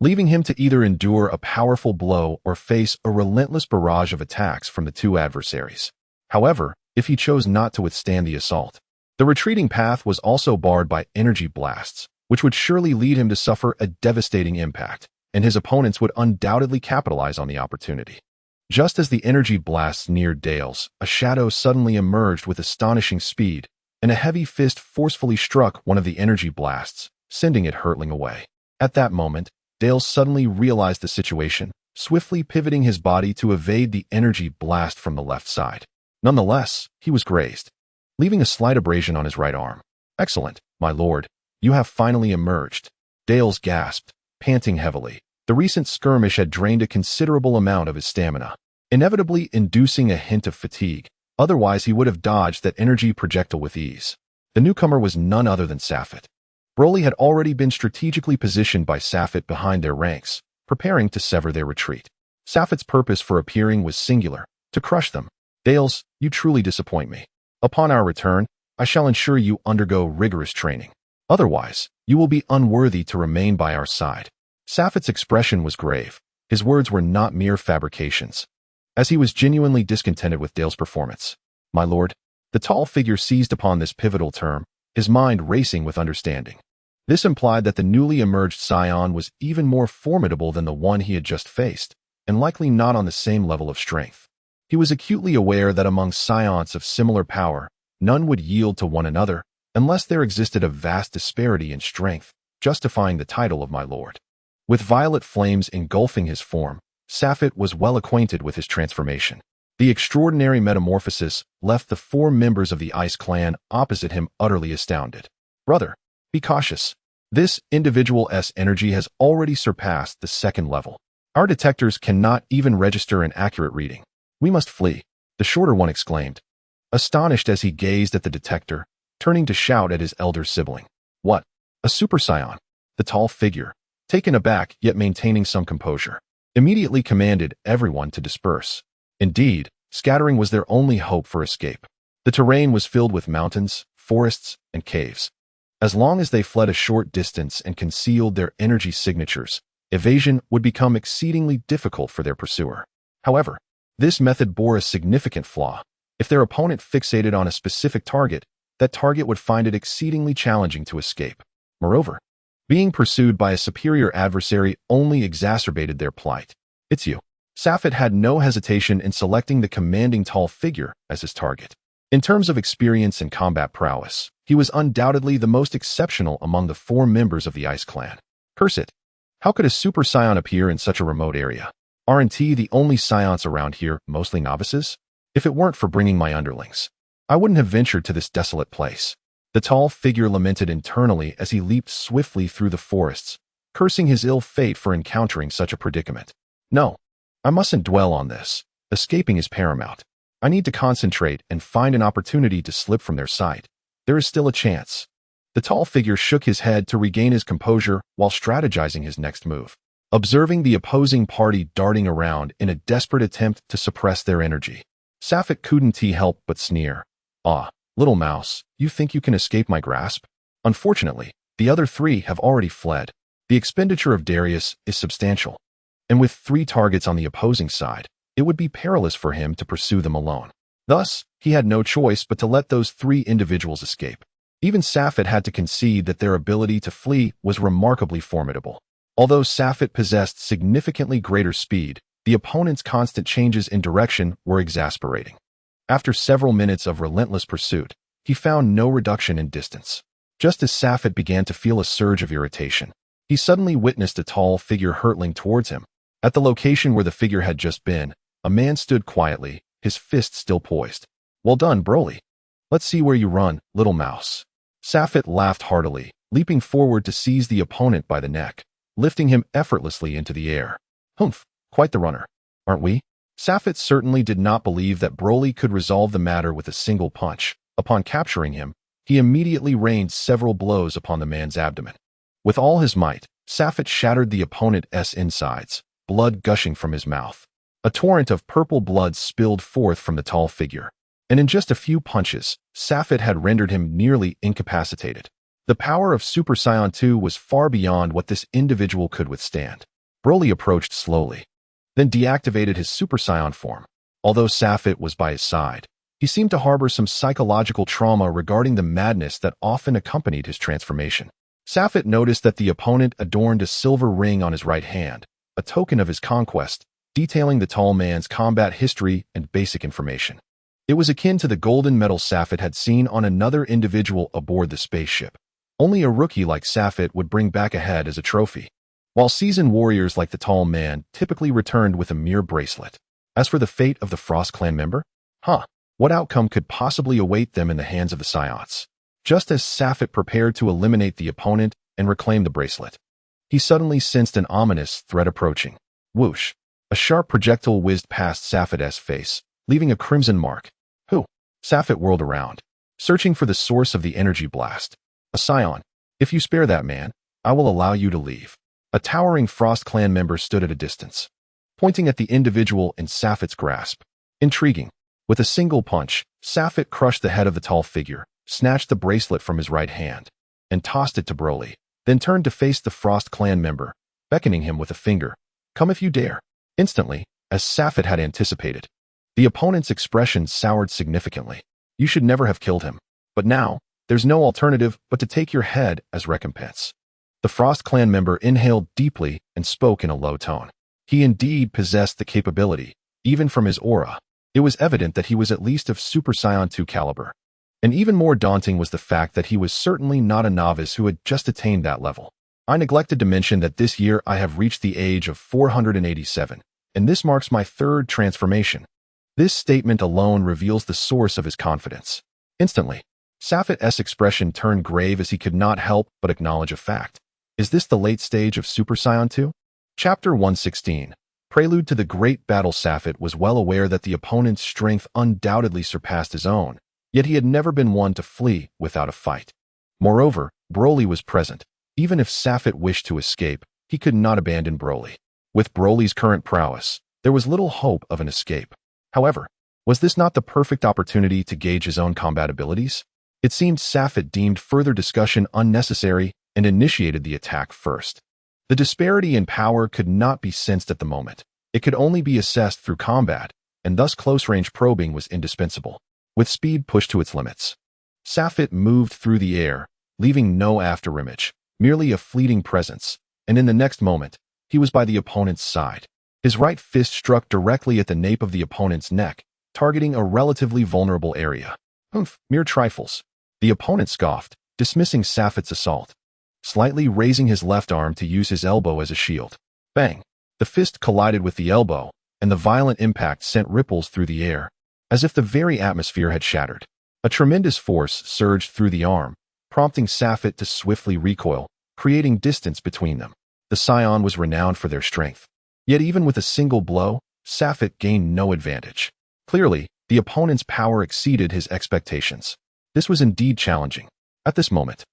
leaving him to either endure a powerful blow or face a relentless barrage of attacks from the two adversaries. However, if he chose not to withstand the assault, the retreating path was also barred by energy blasts, which would surely lead him to suffer a devastating impact, and his opponents would undoubtedly capitalize on the opportunity. Just as the energy blasts neared Dale's, a shadow suddenly emerged with astonishing speed, and a heavy fist forcefully struck one of the energy blasts, sending it hurtling away. At that moment, Dale suddenly realized the situation, swiftly pivoting his body to evade the energy blast from the left side. Nonetheless, he was grazed, leaving a slight abrasion on his right arm. "Excellent, my lord. You have finally emerged." Dale's gasped, panting heavily. The recent skirmish had drained a considerable amount of his stamina, inevitably inducing a hint of fatigue. Otherwise, he would have dodged that energy projectile with ease. The newcomer was none other than Safet. Broly had already been strategically positioned by Safet behind their ranks, preparing to sever their retreat. Safet's purpose for appearing was singular, to crush them. "Dales, you truly disappoint me. Upon our return, I shall ensure you undergo rigorous training. Otherwise, you will be unworthy to remain by our side." Safet's expression was grave. His words were not mere fabrications, as he was genuinely discontented with Dale's performance. "My lord," the tall figure seized upon this pivotal term, his mind racing with understanding. This implied that the newly emerged Scion was even more formidable than the one he had just faced, and likely not on the same level of strength. He was acutely aware that among Scions of similar power, none would yield to one another unless there existed a vast disparity in strength, justifying the title of my lord. With violet flames engulfing his form, Safet was well acquainted with his transformation. The extraordinary metamorphosis left the four members of the Ice Clan opposite him utterly astounded. "Brother, be cautious. This individual's energy has already surpassed the second level. Our detectors cannot even register an accurate reading. We must flee," the shorter one exclaimed, astonished as he gazed at the detector, turning to shout at his elder sibling. "What? A Super Saiyan?" The tall figure, taken aback yet maintaining some composure, immediately commanded everyone to disperse. Indeed, scattering was their only hope for escape. The terrain was filled with mountains, forests, and caves. As long as they fled a short distance and concealed their energy signatures, evasion would become exceedingly difficult for their pursuer. However, this method bore a significant flaw. If their opponent fixated on a specific target, that target would find it exceedingly challenging to escape. Moreover, being pursued by a superior adversary only exacerbated their plight. "It's you." Safet had no hesitation in selecting the commanding tall figure as his target. In terms of experience and combat prowess, he was undoubtedly the most exceptional among the four members of the Ice Clan. Curse it! How could a Super Saiyan appear in such a remote area? Aren't the only Scions around here mostly novices? If it weren't for bringing my underlings, I wouldn't have ventured to this desolate place." The tall figure lamented internally as he leaped swiftly through the forests, cursing his ill fate for encountering such a predicament. "No, I mustn't dwell on this. Escaping is paramount. I need to concentrate and find an opportunity to slip from their sight. There is still a chance." The tall figure shook his head to regain his composure while strategizing his next move. Observing the opposing party darting around in a desperate attempt to suppress their energy, Safet couldn't help but sneer. "Ah, little mouse, you think you can escape my grasp? Unfortunately, the other three have already fled. The expenditure of Darius is substantial, and with 3 targets on the opposing side, it would be perilous for him to pursue them alone. Thus, he had no choice but to let those 3 individuals escape. Even Safet had to concede that their ability to flee was remarkably formidable. Although Safet possessed significantly greater speed, the opponent's constant changes in direction were exasperating. After several minutes of relentless pursuit, he found no reduction in distance. Just as Safet began to feel a surge of irritation, he suddenly witnessed a tall figure hurtling towards him. At the location where the figure had just been, a man stood quietly, his fist still poised. "Well done, Broly. Let's see where you run, little mouse." Safet laughed heartily, leaping forward to seize the opponent by the neck, lifting him effortlessly into the air. "Humph, quite the runner, aren't we?" Safet certainly did not believe that Broly could resolve the matter with a single punch. Upon capturing him, he immediately rained several blows upon the man's abdomen. With all his might, Safet shattered the opponent's insides, blood gushing from his mouth. A torrent of purple blood spilled forth from the tall figure, and in just a few punches, Safet had rendered him nearly incapacitated. The power of Super Saiyan 2 was far beyond what this individual could withstand. Broly approached slowly, then deactivated his Super Saiyan form. Although Safet was by his side, he seemed to harbor some psychological trauma regarding the madness that often accompanied his transformation. Safet noticed that the opponent adorned a silver ring on his right hand, a token of his conquest, detailing the tall man's combat history and basic information. It was akin to the golden medal Safet had seen on another individual aboard the spaceship. Only a rookie like Safet would bring back a head as a trophy, while seasoned warriors like the tall man typically returned with a mere bracelet. As for the fate of the Frost Clan member, what outcome could possibly await them in the hands of the Saiyans? Just as Safet prepared to eliminate the opponent and reclaim the bracelet, he suddenly sensed an ominous threat approaching. Whoosh! A sharp projectile whizzed past Safet's face, leaving a crimson mark. Who? Safet whirled around, searching for the source of the energy blast. A Saiyan. If you spare that man, I will allow you to leave. A towering Frost Clan member stood at a distance, pointing at the individual in Safet's grasp. Intriguing. With a single punch, Safet crushed the head of the tall figure, snatched the bracelet from his right hand, and tossed it to Broly, then turned to face the Frost Clan member, beckoning him with a finger. "Come if you dare." Instantly, as Safet had anticipated, the opponent's expression soured significantly. "You should never have killed him. But now, there's no alternative but to take your head as recompense." The Frost Clan member inhaled deeply and spoke in a low tone. He indeed possessed the capability, even from his aura. It was evident that he was at least of Super Saiyan 2 caliber. And even more daunting was the fact that he was certainly not a novice who had just attained that level. "I neglected to mention that this year I have reached the age of 487, and this marks my third transformation." This statement alone reveals the source of his confidence. Instantly, Safet's expression turned grave as he could not help but acknowledge a fact. Is this the late stage of Super Saiyan 2? Chapter 116. Prelude to the Great Battle. Safet was well aware that the opponent's strength undoubtedly surpassed his own, yet he had never been one to flee without a fight. Moreover, Broly was present. Even if Safet wished to escape, he could not abandon Broly. With Broly's current prowess, there was little hope of an escape. However, was this not the perfect opportunity to gauge his own combat abilities? It seemed Safet deemed further discussion unnecessary and initiated the attack first. The disparity in power could not be sensed at the moment. It could only be assessed through combat, and thus close-range probing was indispensable. With speed pushed to its limits, Safet moved through the air, leaving no afterimage, merely a fleeting presence, and in the next moment, he was by the opponent's side. His right fist struck directly at the nape of the opponent's neck, targeting a relatively vulnerable area. Mere trifles. The opponent scoffed, dismissing Safet's assault, slightly raising his left arm to use his elbow as a shield. Bang! The fist collided with the elbow, and the violent impact sent ripples through the air, as if the very atmosphere had shattered. A tremendous force surged through the arm, prompting Safet to swiftly recoil, creating distance between them. The Saiyan was renowned for their strength. Yet even with a single blow, Safet gained no advantage. Clearly, the opponent's power exceeded his expectations. This was indeed challenging. At this moment,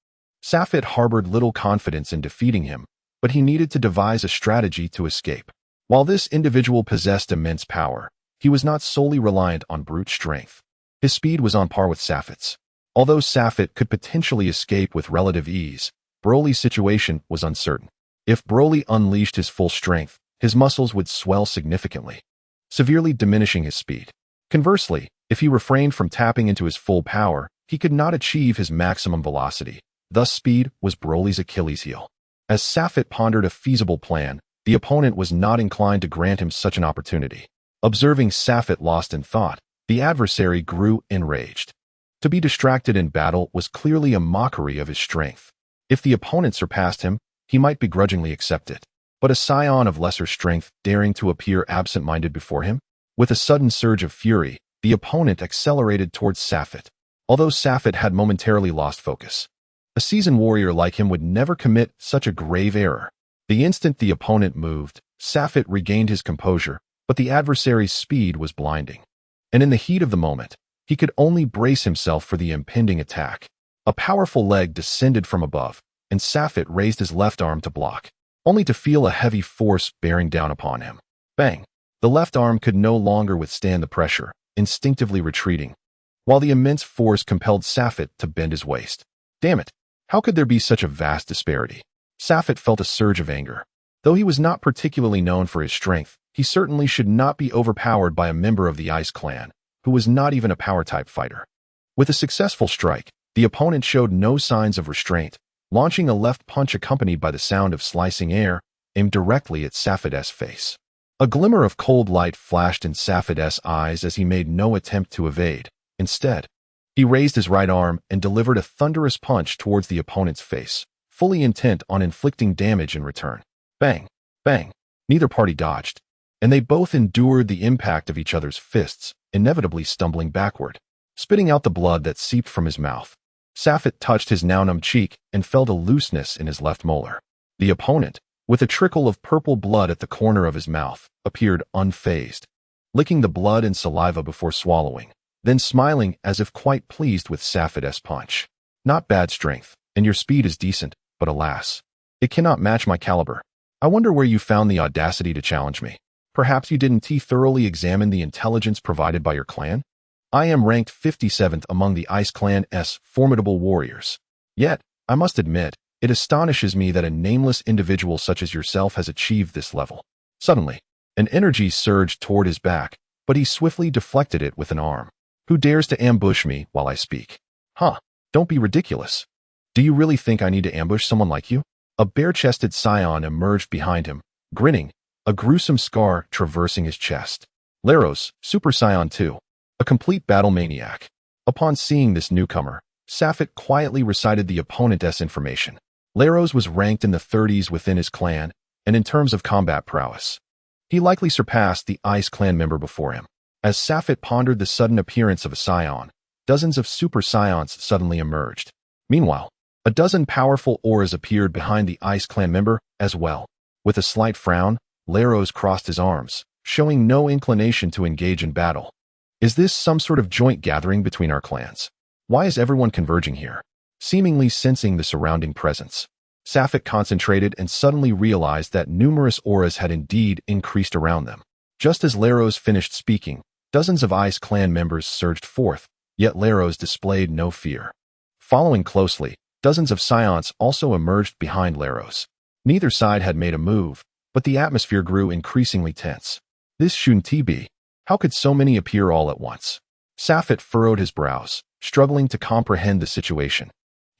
Safet harbored little confidence in defeating him, but he needed to devise a strategy to escape. While this individual possessed immense power, he was not solely reliant on brute strength. His speed was on par with Safet's. Although Safet could potentially escape with relative ease, Broly's situation was uncertain. If Broly unleashed his full strength, his muscles would swell significantly, severely diminishing his speed. Conversely, if he refrained from tapping into his full power, he could not achieve his maximum velocity. Thus, speed was Broly's Achilles heel. As Safet pondered a feasible plan, the opponent was not inclined to grant him such an opportunity. Observing Safet lost in thought, the adversary grew enraged. To be distracted in battle was clearly a mockery of his strength. If the opponent surpassed him, he might begrudgingly accept it. But a scion of lesser strength daring to appear absent-minded before him? With a sudden surge of fury, the opponent accelerated towards Safet. Although Safet had momentarily lost focus, a seasoned warrior like him would never commit such a grave error. The instant the opponent moved, Safet regained his composure, but the adversary's speed was blinding. And in the heat of the moment, he could only brace himself for the impending attack. A powerful leg descended from above, and Safet raised his left arm to block, only to feel a heavy force bearing down upon him. Bang! The left arm could no longer withstand the pressure, instinctively retreating, while the immense force compelled Safet to bend his waist. Damn it! How could there be such a vast disparity? Safet felt a surge of anger. Though he was not particularly known for his strength, he certainly should not be overpowered by a member of the Ice Clan, who was not even a power-type fighter. With a successful strike, the opponent showed no signs of restraint, launching a left punch accompanied by the sound of slicing air, aimed directly at Safet's face. A glimmer of cold light flashed in Safet's eyes as he made no attempt to evade. Instead, he raised his right arm and delivered a thunderous punch towards the opponent's face, fully intent on inflicting damage in return. Bang! Bang! Neither party dodged, and they both endured the impact of each other's fists, inevitably stumbling backward, spitting out the blood that seeped from his mouth. Safet touched his now-numb cheek and felt a looseness in his left molar. The opponent, with a trickle of purple blood at the corner of his mouth, appeared unfazed, licking the blood and saliva before swallowing, then smiling as if quite pleased with Safet's punch. Not bad strength, and your speed is decent, but alas, it cannot match my caliber. I wonder where you found the audacity to challenge me. Perhaps you didn't thoroughly examine the intelligence provided by your clan? I am ranked 57th among the Ice Clan's formidable warriors. Yet, I must admit, it astonishes me that a nameless individual such as yourself has achieved this level. Suddenly, an energy surged toward his back, but he swiftly deflected it with an arm. Who dares to ambush me while I speak? Huh, don't be ridiculous. Do you really think I need to ambush someone like you? A bare-chested scion emerged behind him, grinning, a gruesome scar traversing his chest. Leros, Super Scion 2, a complete battle maniac. Upon seeing this newcomer, Safet quietly recited the opponent's information. Leros was ranked in the 30s within his clan, and in terms of combat prowess, he likely surpassed the Ice Clan member before him. As Safet pondered the sudden appearance of a scion, dozens of Super Scions suddenly emerged. Meanwhile, a dozen powerful auras appeared behind the Ice Clan member as well. With a slight frown, Leros crossed his arms, showing no inclination to engage in battle. Is this some sort of joint gathering between our clans? Why is everyone converging here? Seemingly sensing the surrounding presence, Safet concentrated and suddenly realized that numerous auras had indeed increased around them. Just as Leros finished speaking, dozens of Ice Clan members surged forth, yet Leros displayed no fear. Following closely, dozens of Scions also emerged behind Leros. Neither side had made a move, but the atmosphere grew increasingly tense. This shouldn't be. How could so many appear all at once? Safet furrowed his brows, struggling to comprehend the situation.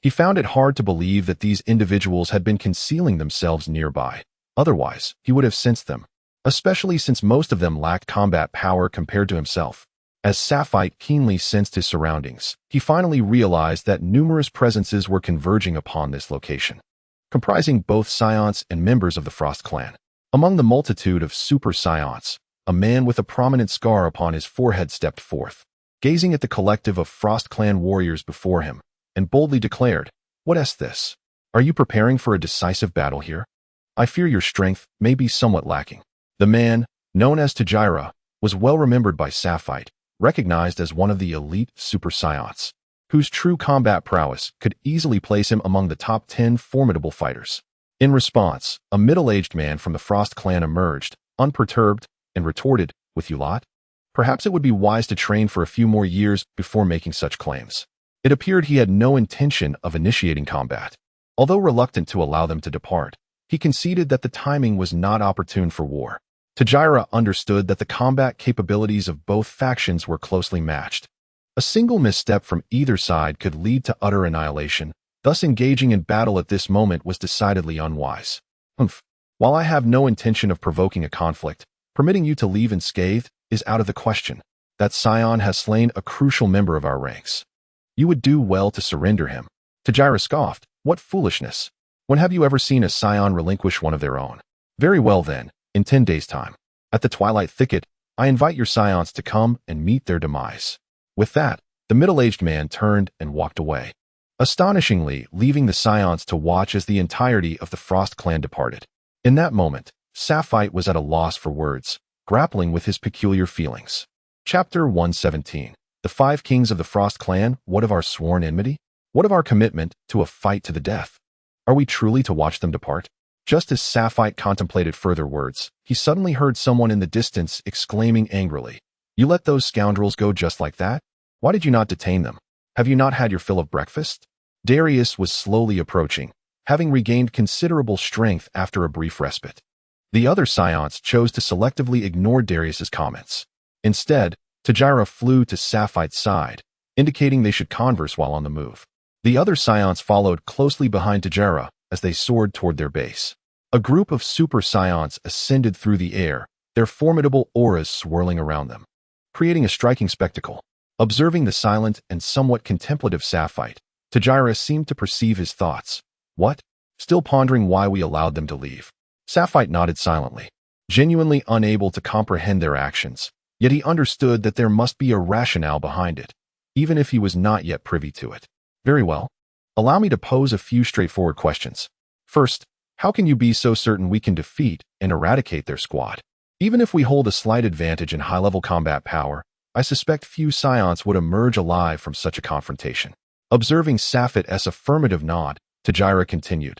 He found it hard to believe that these individuals had been concealing themselves nearby. Otherwise, he would have sensed them, especially since most of them lacked combat power compared to himself. As Safet keenly sensed his surroundings, he finally realized that numerous presences were converging upon this location, comprising both Scions and members of the Frost Clan. Among the multitude of Super Scions, a man with a prominent scar upon his forehead stepped forth, gazing at the collective of Frost Clan warriors before him, and boldly declared, "What is this? Are you preparing for a decisive battle here? I fear your strength may be somewhat lacking." The man, known as Tajira, was well remembered by Safet, recognized as one of the elite Super Scions, whose true combat prowess could easily place him among the top 10 formidable fighters. In response, a middle-aged man from the Frost Clan emerged, unperturbed, and retorted, "With you lot? Perhaps it would be wise to train for a few more years before making such claims." It appeared he had no intention of initiating combat. Although reluctant to allow them to depart, he conceded that the timing was not opportune for war. Tajira understood that the combat capabilities of both factions were closely matched. A single misstep from either side could lead to utter annihilation, thus engaging in battle at this moment was decidedly unwise. While I have no intention of provoking a conflict, permitting you to leave unscathed is out of the question. That Scion has slain a crucial member of our ranks. You would do well to surrender him." Tajira scoffed. "What foolishness! When have you ever seen a scion relinquish one of their own? Very well then, in 10 days' time. At the Twilight Thicket, I invite your scions to come and meet their demise. With that, the middle-aged man turned and walked away, astonishingly leaving the scions to watch as the entirety of the Frost clan departed. In that moment, Sapphire was at a loss for words, grappling with his peculiar feelings. Chapter 117. The Five Kings of the Frost Clan. What of our sworn enmity? What of our commitment to a fight to the death? Are we truly to watch them depart? Just as Sapphire contemplated further words, he suddenly heard someone in the distance exclaiming angrily, "You let those scoundrels go just like that? Why did you not detain them? Have you not had your fill of breakfast?" Darius was slowly approaching, having regained considerable strength after a brief respite. The other scions chose to selectively ignore Darius's comments. Instead, Tajira flew to Sapphire's side, indicating they should converse while on the move. The other scions followed closely behind Tajira as they soared toward their base. A group of super scions ascended through the air, their formidable auras swirling around them, creating a striking spectacle. Observing the silent and somewhat contemplative Sapphire, Tajira seemed to perceive his thoughts. What? Still pondering why we allowed them to leave. Sapphire nodded silently, genuinely unable to comprehend their actions, yet he understood that there must be a rationale behind it, even if he was not yet privy to it. Very well. Allow me to pose a few straightforward questions. First, how can you be so certain we can defeat and eradicate their squad? Even if we hold a slight advantage in high-level combat power, I suspect few scions would emerge alive from such a confrontation. Observing Sapphire's affirmative nod, Tajira continued.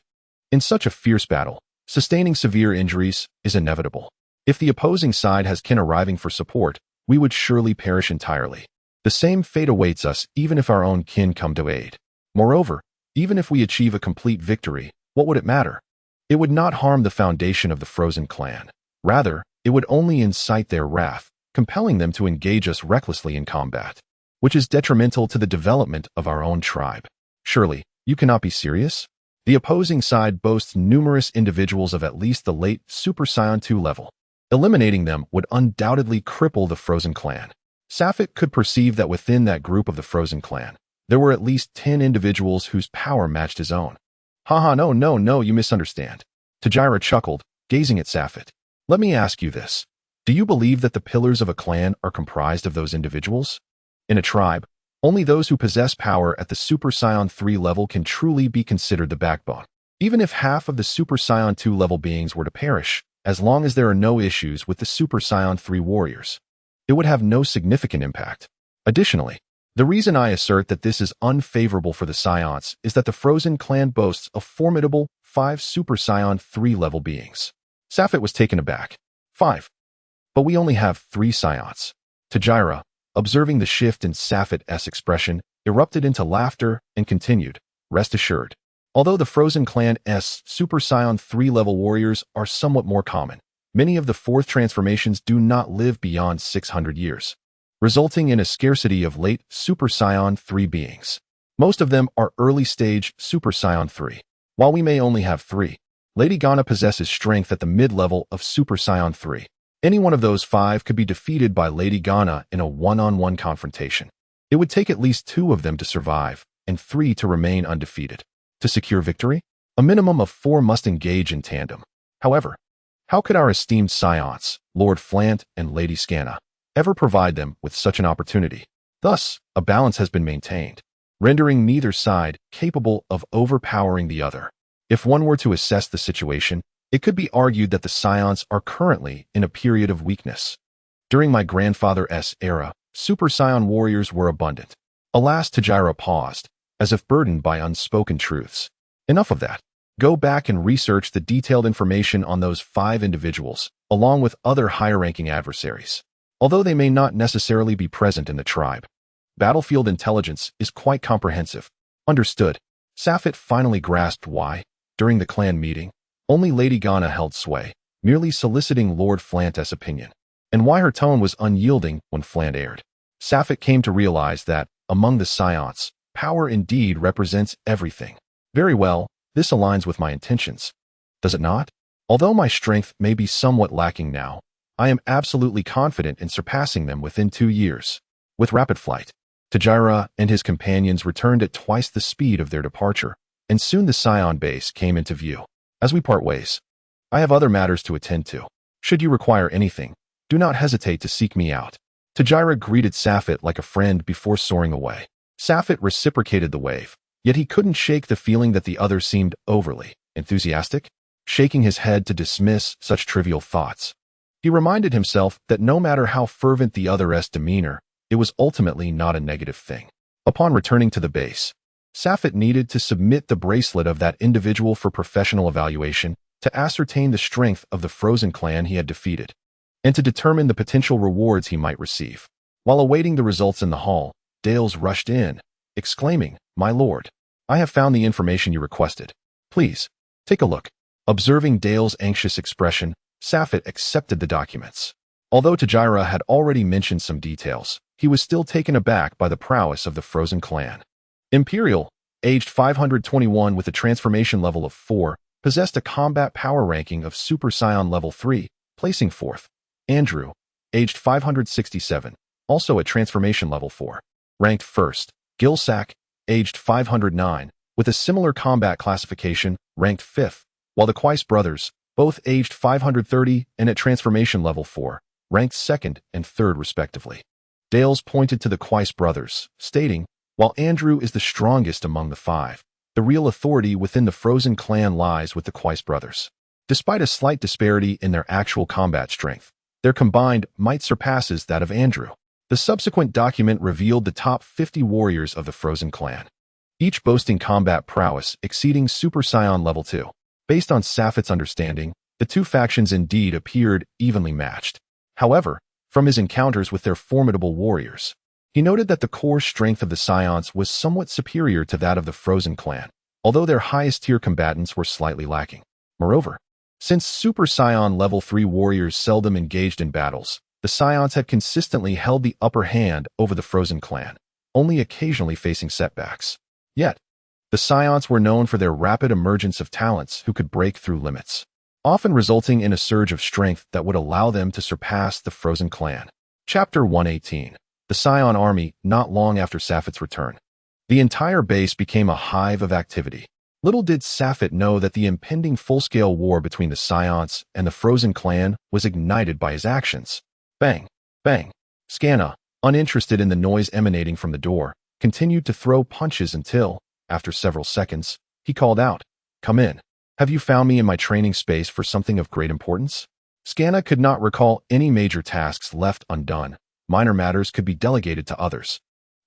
In such a fierce battle, sustaining severe injuries is inevitable. If the opposing side has kin arriving for support, we would surely perish entirely. The same fate awaits us even if our own kin come to aid. Moreover, even if we achieve a complete victory, what would it matter? It would not harm the foundation of the Frozen clan. Rather, it would only incite their wrath, compelling them to engage us recklessly in combat, which is detrimental to the development of our own tribe. Surely, you cannot be serious? The opposing side boasts numerous individuals of at least the late Super Saiyan 2 level. Eliminating them would undoubtedly cripple the Frozen clan. Sapphire could perceive that within that group of the Frozen clan, there were at least 10 individuals whose power matched his own. Haha, no, you misunderstand. Tajira chuckled, gazing at Sapphire. Let me ask you this. Do you believe that the pillars of a clan are comprised of those individuals? In a tribe, only those who possess power at the Super Saiyan 3 level can truly be considered the backbone. Even if half of the Super Saiyan 2 level beings were to perish, as long as there are no issues with the Super Saiyan 3 warriors, it would have no significant impact. Additionally, the reason I assert that this is unfavorable for the Scions is that the Frozen clan boasts a formidable 5 Super Saiyan 3 level beings. Sapphire was taken aback. 5. But we only have 3 Scions. Tajira, observing the shift in Sapphire's expression, erupted into laughter and continued, rest assured. Although the Frozen clan's Super Saiyan 3 level warriors are somewhat more common, many of the 4th transformations do not live beyond 600 years, resulting in a scarcity of late Super Saiyan 3 beings. Most of them are early-stage Super Saiyan 3. While we may only have 3, Lady Ghana possesses strength at the mid-level of Super Saiyan 3. Any one of those 5 could be defeated by Lady Ghana in a one-on-one confrontation. It would take at least 2 of them to survive, and 3 to remain undefeated. To secure victory, a minimum of 4 must engage in tandem. However, how could our esteemed scions, Lord Flant and Lady Scanna, ever provide them with such an opportunity? Thus, a balance has been maintained, rendering neither side capable of overpowering the other. If one were to assess the situation, it could be argued that the scions are currently in a period of weakness. During my grandfather's era, Super Saiyan warriors were abundant. Alas, Tajira paused, as if burdened by unspoken truths. Enough of that. Go back and research the detailed information on those 5 individuals, along with other higher-ranking adversaries. Although they may not necessarily be present in the tribe, battlefield intelligence is quite comprehensive. Understood. Sapphire finally grasped why, during the clan meeting, only Lady Ghana held sway, merely soliciting Lord Flant's opinion, and why her tone was unyielding when Flant erred. Sapphire came to realize that, among the scions, power indeed represents everything. Very well, this aligns with my intentions. Does it not? Although my strength may be somewhat lacking now, I am absolutely confident in surpassing them within 2 years. With rapid flight, Tajira and his companions returned at twice the speed of their departure, and soon the Scion base came into view. As we part ways, I have other matters to attend to. Should you require anything, do not hesitate to seek me out. Tajira greeted Safit like a friend before soaring away. Safit reciprocated the wave, yet he couldn't shake the feeling that the other seemed overly enthusiastic, shaking his head to dismiss such trivial thoughts. He reminded himself that no matter how fervent the other's demeanor, it was ultimately not a negative thing. Upon returning to the base, Safit needed to submit the bracelet of that individual for professional evaluation to ascertain the strength of the Frozen clan he had defeated, and to determine the potential rewards he might receive. While awaiting the results in the hall, Dales rushed in, exclaiming, "My lord, I have found the information you requested. Please, take a look." Observing Dale's anxious expression, Safit accepted the documents. Although Tajira had already mentioned some details, he was still taken aback by the prowess of the Frozen clan. Imperial, aged 521 with a transformation level of 4, possessed a combat power ranking of Super Saiyan level 3, placing 4th. Andrew, aged 567, also at transformation level 4, ranked 1st. Gilsack, aged 509, with a similar combat classification, ranked 5th, while the Quais brothers, both aged 530 and at transformation level 4, ranked 2nd and 3rd respectively. Dales pointed to the Quais brothers, stating, "While Andrew is the strongest among the 5, the real authority within the Frozen clan lies with the Quais brothers. Despite a slight disparity in their actual combat strength, their combined might surpasses that of Andrew." The subsequent document revealed the top 50 warriors of the Frozen clan, each boasting combat prowess exceeding Super Saiyan level 2. Based on Safit's understanding, the two factions indeed appeared evenly matched. However, from his encounters with their formidable warriors, he noted that the core strength of the Scions was somewhat superior to that of the Frozen clan, although their highest-tier combatants were slightly lacking. Moreover, since Super Saiyan level 3 warriors seldom engaged in battles, the Scions had consistently held the upper hand over the Frozen clan, only occasionally facing setbacks. Yet, the Scions were known for their rapid emergence of talents who could break through limits, often resulting in a surge of strength that would allow them to surpass the Frozen clan. Chapter 118. The Scion Army, not long after Safit's return. The entire base became a hive of activity. Little did Safit know that the impending full-scale war between the Scions and the Frozen clan was ignited by his actions. Bang! Bang! Scanna, uninterested in the noise emanating from the door, continued to throw punches until, after several seconds, he called out, "Come in. Have you found me in my training space for something of great importance?" Scanna could not recall any major tasks left undone. Minor matters could be delegated to others,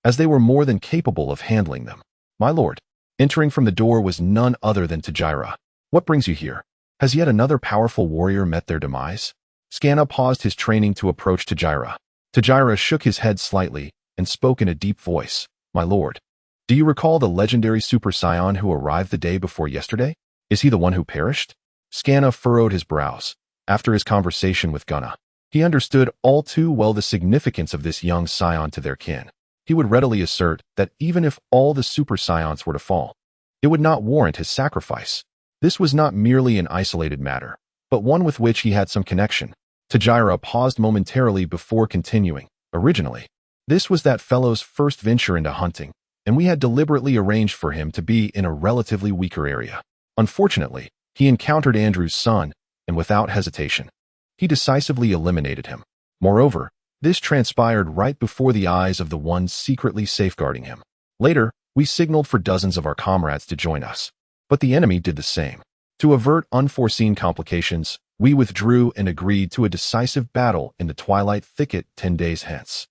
as they were more than capable of handling them. "My lord." Entering from the door was none other than Tajira. "What brings you here? Has yet another powerful warrior met their demise?" Scanna paused his training to approach Tajira. Tajira shook his head slightly and spoke in a deep voice. "My lord, do you recall the legendary Super Saiyan who arrived the day before yesterday? Is he the one who perished?" Scanna furrowed his brows. After his conversation with Gunna, he understood all too well the significance of this young Scion to their kin. He would readily assert that even if all the Super Scions were to fall, it would not warrant his sacrifice. This was not merely an isolated matter, but one with which he had some connection. Tajira paused momentarily before continuing. "Originally, this was that fellow's first venture into hunting, and we had deliberately arranged for him to be in a relatively weaker area. Unfortunately, he encountered Andrew's son, and without hesitation, he decisively eliminated him. Moreover, this transpired right before the eyes of the one secretly safeguarding him. Later, we signaled for dozens of our comrades to join us, but the enemy did the same. To avert unforeseen complications, we withdrew and agreed to a decisive battle in the Twilight Thicket 10 days hence.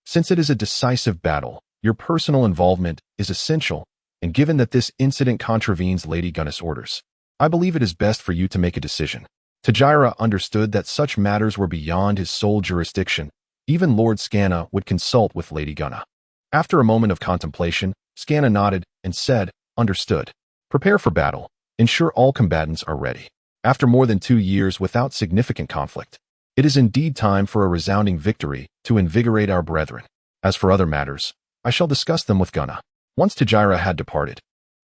Since it is a decisive battle, your personal involvement is essential, and given that this incident contravenes Lady Gunna's orders, I believe it is best for you to make a decision." Tajira understood that such matters were beyond his sole jurisdiction. Even Lord Scanna would consult with Lady Gunna. After a moment of contemplation, Scanna nodded and said, "Understood. Prepare for battle. Ensure all combatants are ready." After more than 2 years without significant conflict, it is indeed time for a resounding victory to invigorate our brethren. As for other matters, I shall discuss them with Gunna. Once Tajira had departed,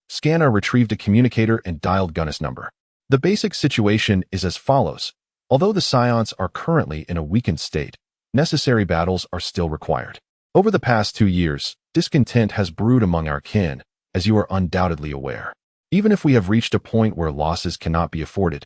Scanna retrieved a communicator and dialed Gunna's number. The basic situation is as follows. Although the Scions are currently in a weakened state, necessary battles are still required. Over the past 2 years, discontent has brewed among our kin, as you are undoubtedly aware. Even if we have reached a point where losses cannot be afforded,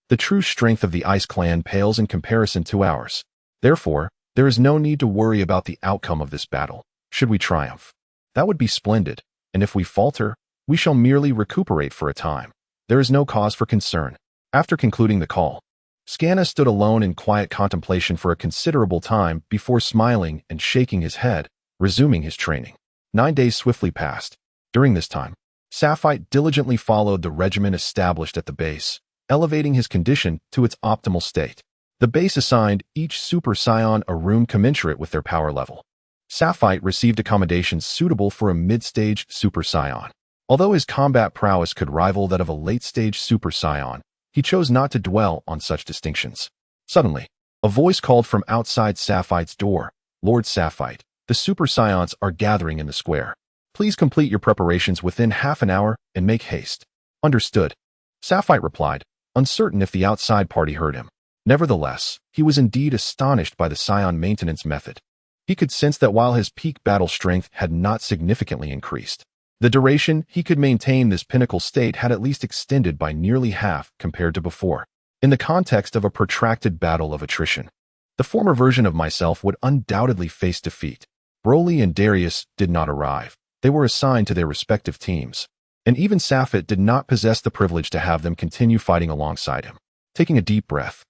the true strength of the Ice Clan pales in comparison to ours. Therefore, there is no need to worry about the outcome of this battle, should we triumph. That would be splendid, and if we falter, we shall merely recuperate for a time. There is no cause for concern. After concluding the call, Scanna stood alone in quiet contemplation for a considerable time before smiling and shaking his head, resuming his training. 9 days swiftly passed. During this time, Sapphite diligently followed the regimen established at the base, elevating his condition to its optimal state. The base assigned each Super Scion a room commensurate with their power level. Sapphite received accommodations suitable for a mid-stage Super Scion. Although his combat prowess could rival that of a late-stage Super Scion, he chose not to dwell on such distinctions. Suddenly, a voice called from outside Sapphite's door, "Lord Sapphite, the Super Scions are gathering in the square. Please complete your preparations within half an hour and make haste." "Understood," Sapphite replied, uncertain if the outside party heard him. Nevertheless, he was indeed astonished by the Scion maintenance method. He could sense that while his peak battle strength had not significantly increased, the duration he could maintain this pinnacle state had at least extended by nearly half compared to before. In the context of a protracted battle of attrition, the former version of myself would undoubtedly face defeat. Broly and Darius did not arrive. They were assigned to their respective teams, and even Sapphite did not possess the privilege to have them continue fighting alongside him. Taking a deep breath,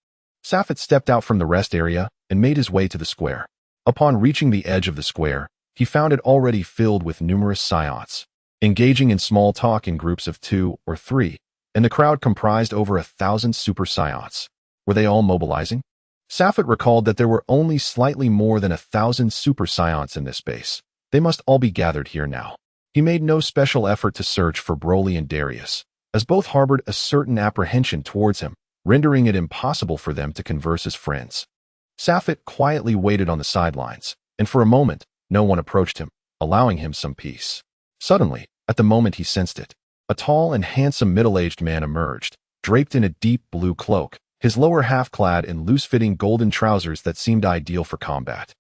Sapphite stepped out from the rest area and made his way to the square. Upon reaching the edge of the square, he found it already filled with numerous Scions, engaging in small talk in groups of 2 or 3, and the crowd comprised over 1,000 Super Scions. Were they all mobilizing? Sapphite recalled that there were only slightly more than 1,000 Super Scions in this base. They must all be gathered here now. He made no special effort to search for Broly and Darius, as both harbored a certain apprehension towards him, rendering it impossible for them to converse as friends. Sapphite quietly waited on the sidelines, and for a moment, no one approached him, allowing him some peace. Suddenly, at the moment he sensed it, a tall and handsome middle-aged man emerged, draped in a deep blue cloak, his lower half clad in loose-fitting golden trousers that seemed ideal for combat,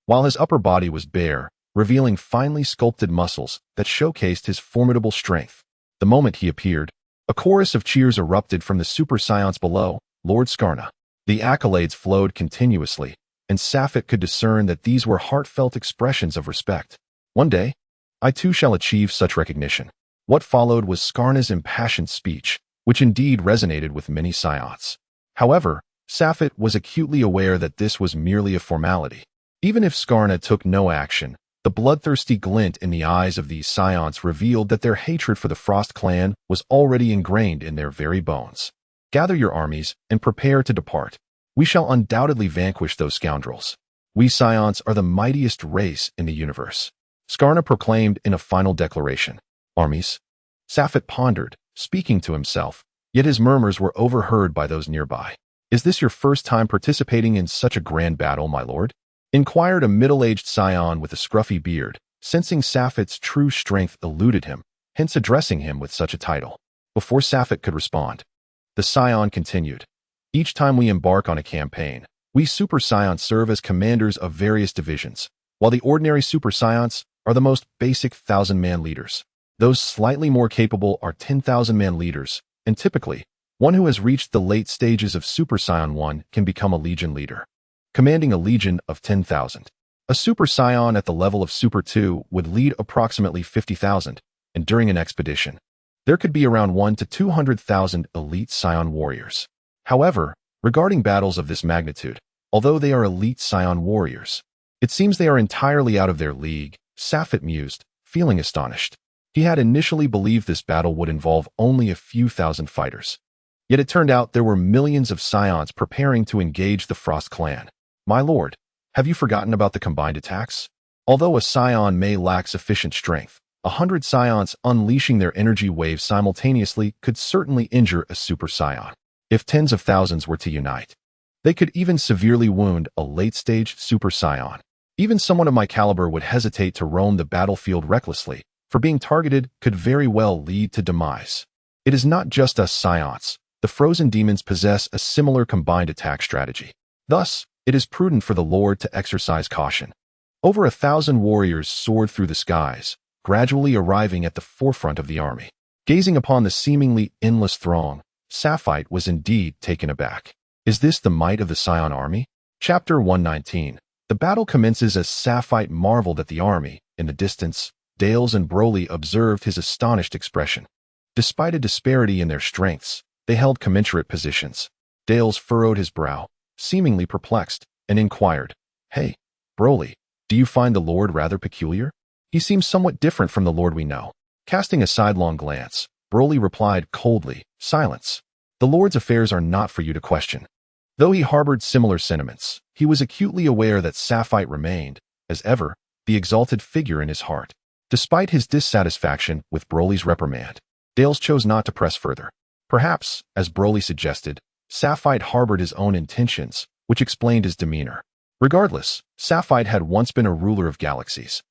while his upper body was bare, revealing finely sculpted muscles that showcased his formidable strength. The moment he appeared, a chorus of cheers erupted from the Super Scions below. "Lord Scarna." The accolades flowed continuously, and Sapphite could discern that these were heartfelt expressions of respect. "One day, I too shall achieve such recognition." What followed was Scarna's impassioned speech, which indeed resonated with many Scions. However, Sapphite was acutely aware that this was merely a formality. Even if Scarna took no action, the bloodthirsty glint in the eyes of these Scions revealed that their hatred for the Frost clan was already ingrained in their very bones. "Gather your armies and prepare to depart. We shall undoubtedly vanquish those scoundrels. We Scions are the mightiest race in the universe," Scarna proclaimed in a final declaration. "Armies?" Sapphite pondered, speaking to himself, yet his murmurs were overheard by those nearby. "Is this your first time participating in such a grand battle, my lord?" inquired a middle-aged Scion with a scruffy beard, sensing Sapphite's true strength eluded him, hence addressing him with such a title. Before Sapphite could respond, the Scion continued. "Each time we embark on a campaign, we Super Scions serve as commanders of various divisions, while the ordinary Super Scions are the most basic 1,000-man leaders. Those slightly more capable are 10,000-man leaders, and typically, one who has reached the late stages of Super Scion 1 can become a legion leader, commanding a legion of 10,000. A Super Scion at the level of Super 2 would lead approximately 50,000, and during an expedition, there could be around 1 to 200,000 elite Scion warriors. However, regarding battles of this magnitude, although they are elite Scion warriors, it seems they are entirely out of their league," Sapphite mused, feeling astonished. He had initially believed this battle would involve only a few thousand fighters. Yet it turned out there were millions of Scions preparing to engage the Frost clan. "My lord, have you forgotten about the combined attacks? Although a Scion may lack sufficient strength, 100 Scions unleashing their energy waves simultaneously could certainly injure a Super Scion. If tens of thousands were to unite, they could even severely wound a late-stage Super Scion. Even someone of my caliber would hesitate to roam the battlefield recklessly, for being targeted could very well lead to demise. It is not just us Scions. The frozen demons possess a similar combined attack strategy. Thus, it is prudent for the Lord to exercise caution." Over 1,000 warriors soared through the skies, gradually arriving at the forefront of the army. Gazing upon the seemingly endless throng, Sapphire was indeed taken aback. Is this the might of the Scion army? Chapter 119. The battle commences as Sapphire marveled at the army. In the distance, Dales and Broly observed his astonished expression. Despite a disparity in their strengths, they held commensurate positions. Dales furrowed his brow, seemingly perplexed, and inquired, "Hey, Broly, do you find the Lord rather peculiar? He seems somewhat different from the Lord we know." Casting a sidelong glance, Broly replied coldly, "Silence. The Lord's affairs are not for you to question." Though he harbored similar sentiments, he was acutely aware that Sapphire remained, as ever, the exalted figure in his heart. Despite his dissatisfaction with Broly's reprimand, Dales chose not to press further. Perhaps, as Broly suggested, Sapphire harbored his own intentions, which explained his demeanor. Regardless, Sapphire had once been a ruler of galaxies,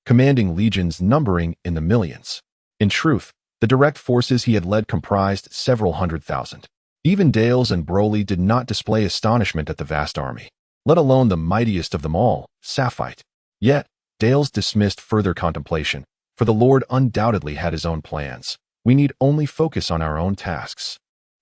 commanding legions numbering in the millions. In truth, the direct forces he had led comprised several 100,000. Even Dales and Broly did not display astonishment at the vast army, let alone the mightiest of them all, Sapphire. Yet, Dales dismissed further contemplation, for the Lord undoubtedly had his own plans. We need only focus on our own tasks.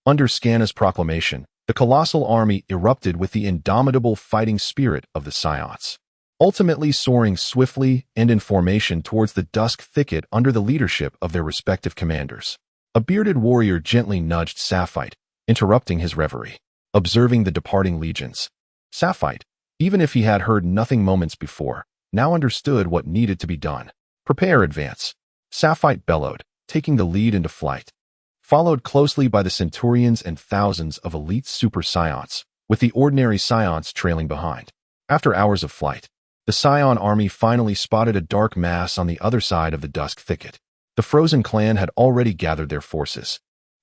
Under Scanna's proclamation, the colossal army erupted with the indomitable fighting spirit of the Scions, ultimately soaring swiftly and in formation towards the dusk thicket under the leadership of their respective commanders. A bearded warrior gently nudged Sapphire, interrupting his reverie. Observing the departing legions, Sapphire, even if he had heard nothing moments before, now understood what needed to be done. "Prepare, advance," Sapphire bellowed, taking the lead into flight, followed closely by the Centurions and thousands of elite Super Scions, with the ordinary Scions trailing behind. After hours of flight, the Scion army finally spotted a dark mass on the other side of the dusk thicket. The Frozen clan had already gathered their forces,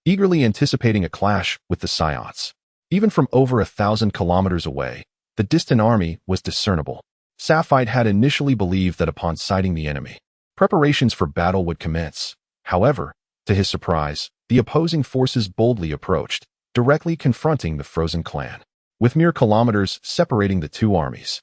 eagerly anticipating a clash with the Scions. Even from over 1,000 kilometers away, the distant army was discernible. Sapphire had initially believed that upon sighting the enemy, preparations for battle would commence. However, to his surprise, the opposing forces boldly approached, directly confronting the Frozen clan. With mere kilometers separating the two armies,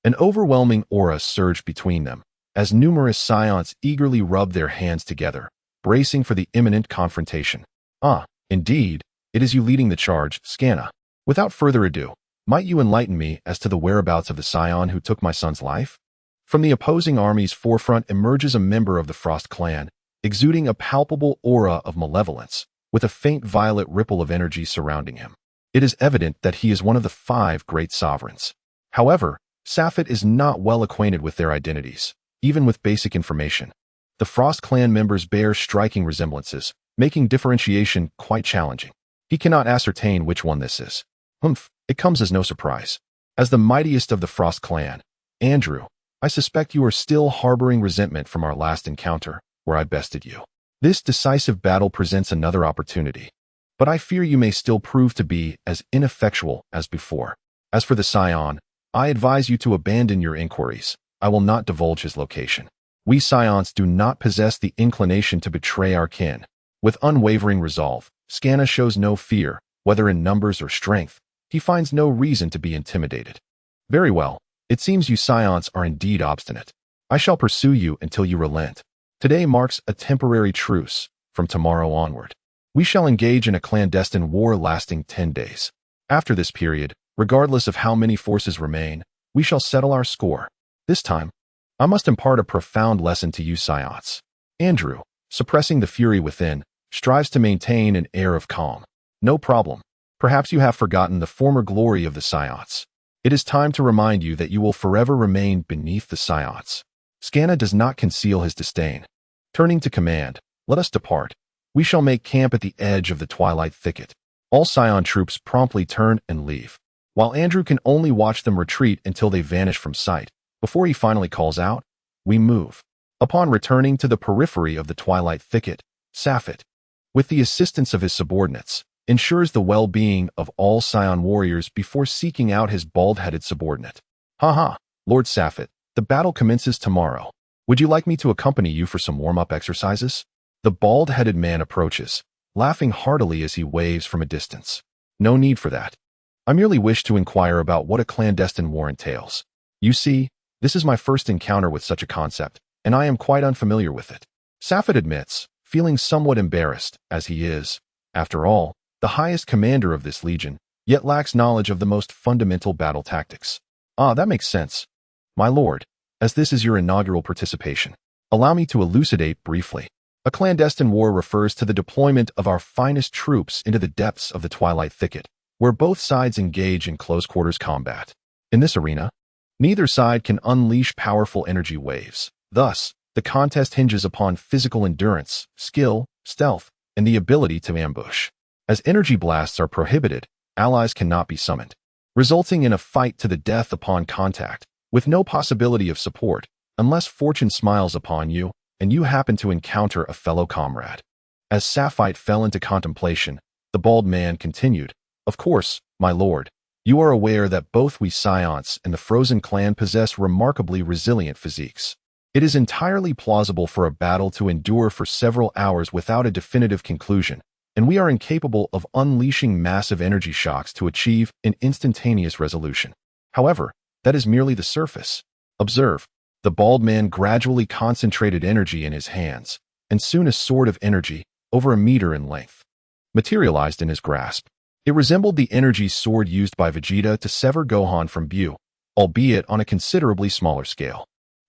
an overwhelming aura surged between them, as numerous Scions eagerly rubbed their hands together, bracing for the imminent confrontation. "Ah, indeed, it is you leading the charge, Scanna. Without further ado, might you enlighten me as to the whereabouts of the Scion who took my son's life?" From the opposing army's forefront emerges a member of the Frost clan, exuding a palpable aura of malevolence, with a faint violet ripple of energy surrounding him. It is evident that he is one of the 5 great sovereigns. However, Sapphire is not well acquainted with their identities, even with basic information. The Frost clan members bear striking resemblances, making differentiation quite challenging. He cannot ascertain which one this is. It comes as no surprise. As the mightiest of the Frost clan, Andrew, I suspect you are still harboring resentment from our last encounter, where I bested you. This decisive battle presents another opportunity, but I fear you may still prove to be as ineffectual as before. As for the Scion, I advise you to abandon your inquiries. I will not divulge his location. We Scions do not possess the inclination to betray our kin. With unwavering resolve, Scanna shows no fear, whether in numbers or strength. He finds no reason to be intimidated. "Very well. It seems you Scions are indeed obstinate. I shall pursue you until you relent. Today marks a temporary truce. From tomorrow onward, we shall engage in a clandestine war lasting 10 days. After this period, regardless of how many forces remain, we shall settle our score. This time, I must impart a profound lesson to you Scions." Andrew, suppressing the fury within, strives to maintain an air of calm. "No problem. Perhaps you have forgotten the former glory of the Scions. It is time to remind you that you will forever remain beneath the Scions." Scanna does not conceal his disdain. Turning to command, "Let us depart. We shall make camp at the edge of the twilight thicket." All Scion troops promptly turn and leave, while Andrew can only watch them retreat until they vanish from sight, before he finally calls out, "We move." Upon returning to the periphery of the twilight thicket, Sapphire, with the assistance of his subordinates, ensures the well-being of all Scion warriors before seeking out his bald-headed subordinate. "Haha, Lord Sapphire, the battle commences tomorrow. Would you like me to accompany you for some warm-up exercises?" The bald-headed man approaches, laughing heartily as he waves from a distance. "No need for that. I merely wish to inquire about what a clandestine war entails. You see, this is my first encounter with such a concept, and I am quite unfamiliar with it." Sapphire admits, feeling somewhat embarrassed, as he is, after all, the highest commander of this legion, yet lacks knowledge of the most fundamental battle tactics. Ah, that makes sense. My lord, as this is your inaugural participation, allow me to elucidate briefly. A clandestine war refers to the deployment of our finest troops into the depths of the Twilight Thicket, where both sides engage in close-quarters combat. In this arena, neither side can unleash powerful energy waves. Thus, the contest hinges upon physical endurance, skill, stealth, and the ability to ambush. As energy blasts are prohibited, allies cannot be summoned, resulting in a fight to the death upon contact, with no possibility of support, unless fortune smiles upon you and you happen to encounter a fellow comrade. As Sapphite fell into contemplation, the bald man continued, "Of course, my lord, you are aware that both we Scions and the Frozen clan possess remarkably resilient physiques. It is entirely plausible for a battle to endure for several hours without a definitive conclusion, and we are incapable of unleashing massive energy shocks to achieve an instantaneous resolution. However, that is merely the surface. Observe, the bald man gradually concentrated energy in his hands, and soon a sword of energy, over a meter in length, materialized in his grasp. It resembled the energy sword used by Vegeta to sever Gohan from view, albeit on a considerably smaller scale.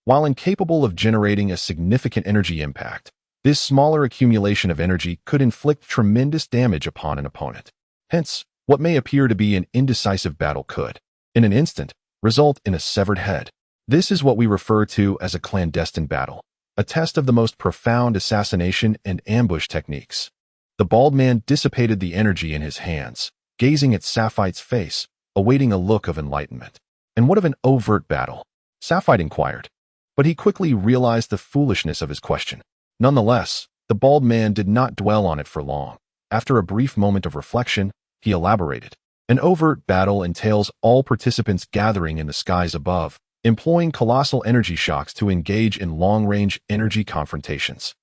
While incapable of generating a significant energy impact, this smaller accumulation of energy could inflict tremendous damage upon an opponent. Hence, what may appear to be an indecisive battle could, in an instant, result in a severed head. This is what we refer to as a clandestine battle, a test of the most profound assassination and ambush techniques. The bald man dissipated the energy in his hands, gazing at Sapphite's face, awaiting a look of enlightenment. "And what of an overt battle?" Sapphite inquired. But he quickly realized the foolishness of his question. Nonetheless, the bald man did not dwell on it for long. After a brief moment of reflection, he elaborated. "An overt battle entails all participants gathering in the skies above, employing colossal energy shocks to engage in long-range energy confrontations.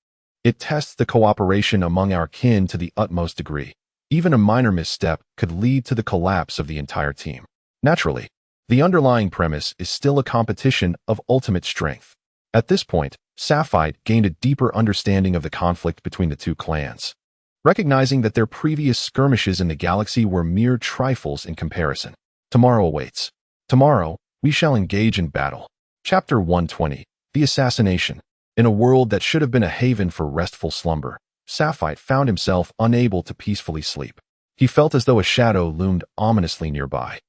It tests the cooperation among our kin to the utmost degree. Even a minor misstep could lead to the collapse of the entire team. Naturally, the underlying premise is still a competition of ultimate strength." At this point, Sapphite gained a deeper understanding of the conflict between the two clans, recognizing that their previous skirmishes in the galaxy were mere trifles in comparison. Tomorrow awaits. Tomorrow, we shall engage in battle. Chapter 120, The Assassination. In a world that should have been a haven for restful slumber, Sapphite found himself unable to peacefully sleep. He felt as though a shadow loomed ominously nearby,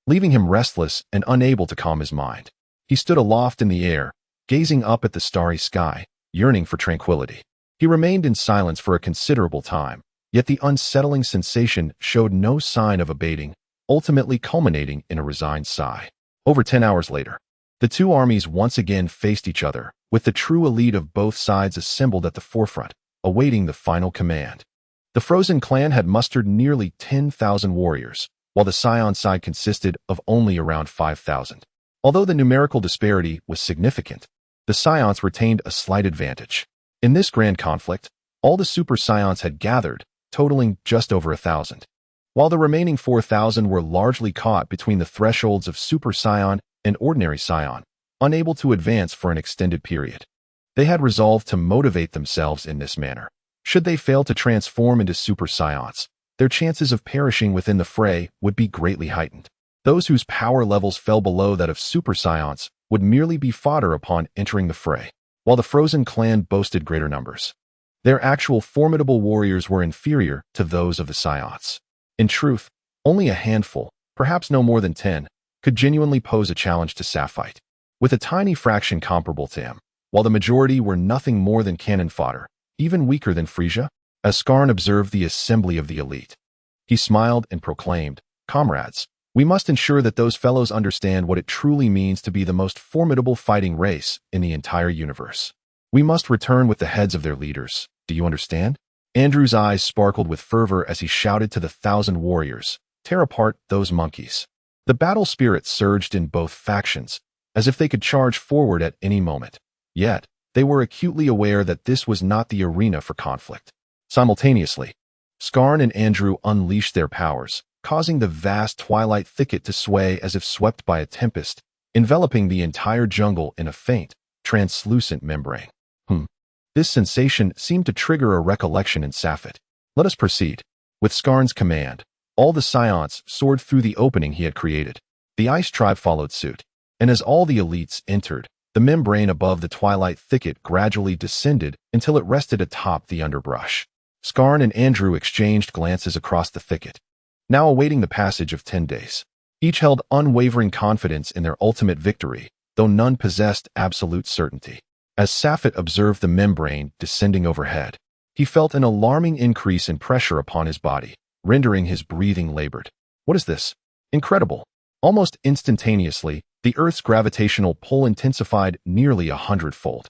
leaving him restless and unable to calm his mind. He stood aloft in the air, gazing up at the starry sky, yearning for tranquility. He remained in silence for a considerable time, yet the unsettling sensation showed no sign of abating, ultimately culminating in a resigned sigh. Over 10 hours later, the two armies once again faced each other, with the true elite of both sides assembled at the forefront, awaiting the final command. The Frozen clan had mustered nearly 10,000 warriors, while the Scion side consisted of only around 5,000. Although the numerical disparity was significant, the Scions retained a slight advantage. In this grand conflict, all the Super Scions had gathered, totaling just over 1,000, while the remaining 4,000 were largely caught between the thresholds of Super Scion and Ordinary Scion, unable to advance for an extended period. They had resolved to motivate themselves in this manner. Should they fail to transform into Super Scions, their chances of perishing within the fray would be greatly heightened. Those whose power levels fell below that of Super Scions would merely be fodder upon entering the fray, while the Frozen clan boasted greater numbers. Their actual formidable warriors were inferior to those of the Scions. In truth, only a handful, perhaps no more than 10, could genuinely pose a challenge to Sapphite, with a tiny fraction comparable to him, while the majority were nothing more than cannon fodder, even weaker than Frieza. As Skarn observed the assembly of the elite, he smiled and proclaimed, "Comrades, we must ensure that those fellows understand what it truly means to be the most formidable fighting race in the entire universe. We must return with the heads of their leaders. Do you understand?" Andrew's eyes sparkled with fervor as he shouted to the 1,000 warriors, "Tear apart those monkeys." The battle spirit surged in both factions, as if they could charge forward at any moment. Yet, they were acutely aware that this was not the arena for conflict. Simultaneously, Skarn and Andrew unleashed their powers, causing the vast Twilight Thicket to sway as if swept by a tempest, enveloping the entire jungle in a faint, translucent membrane. This sensation seemed to trigger a recollection in Sapphit. Let us proceed. With Skarn's command, all the Scions soared through the opening he had created. The Ice Tribe followed suit, and as all the elites entered, the membrane above the twilight thicket gradually descended until it rested atop the underbrush. Skarn and Andrew exchanged glances across the thicket, now awaiting the passage of 10 days. Each held unwavering confidence in their ultimate victory, though none possessed absolute certainty. As Sapphit observed the membrane descending overhead, he felt an alarming increase in pressure upon his body, rendering his breathing labored. What is this? Incredible. Almost instantaneously, the Earth's gravitational pull intensified nearly 100-fold,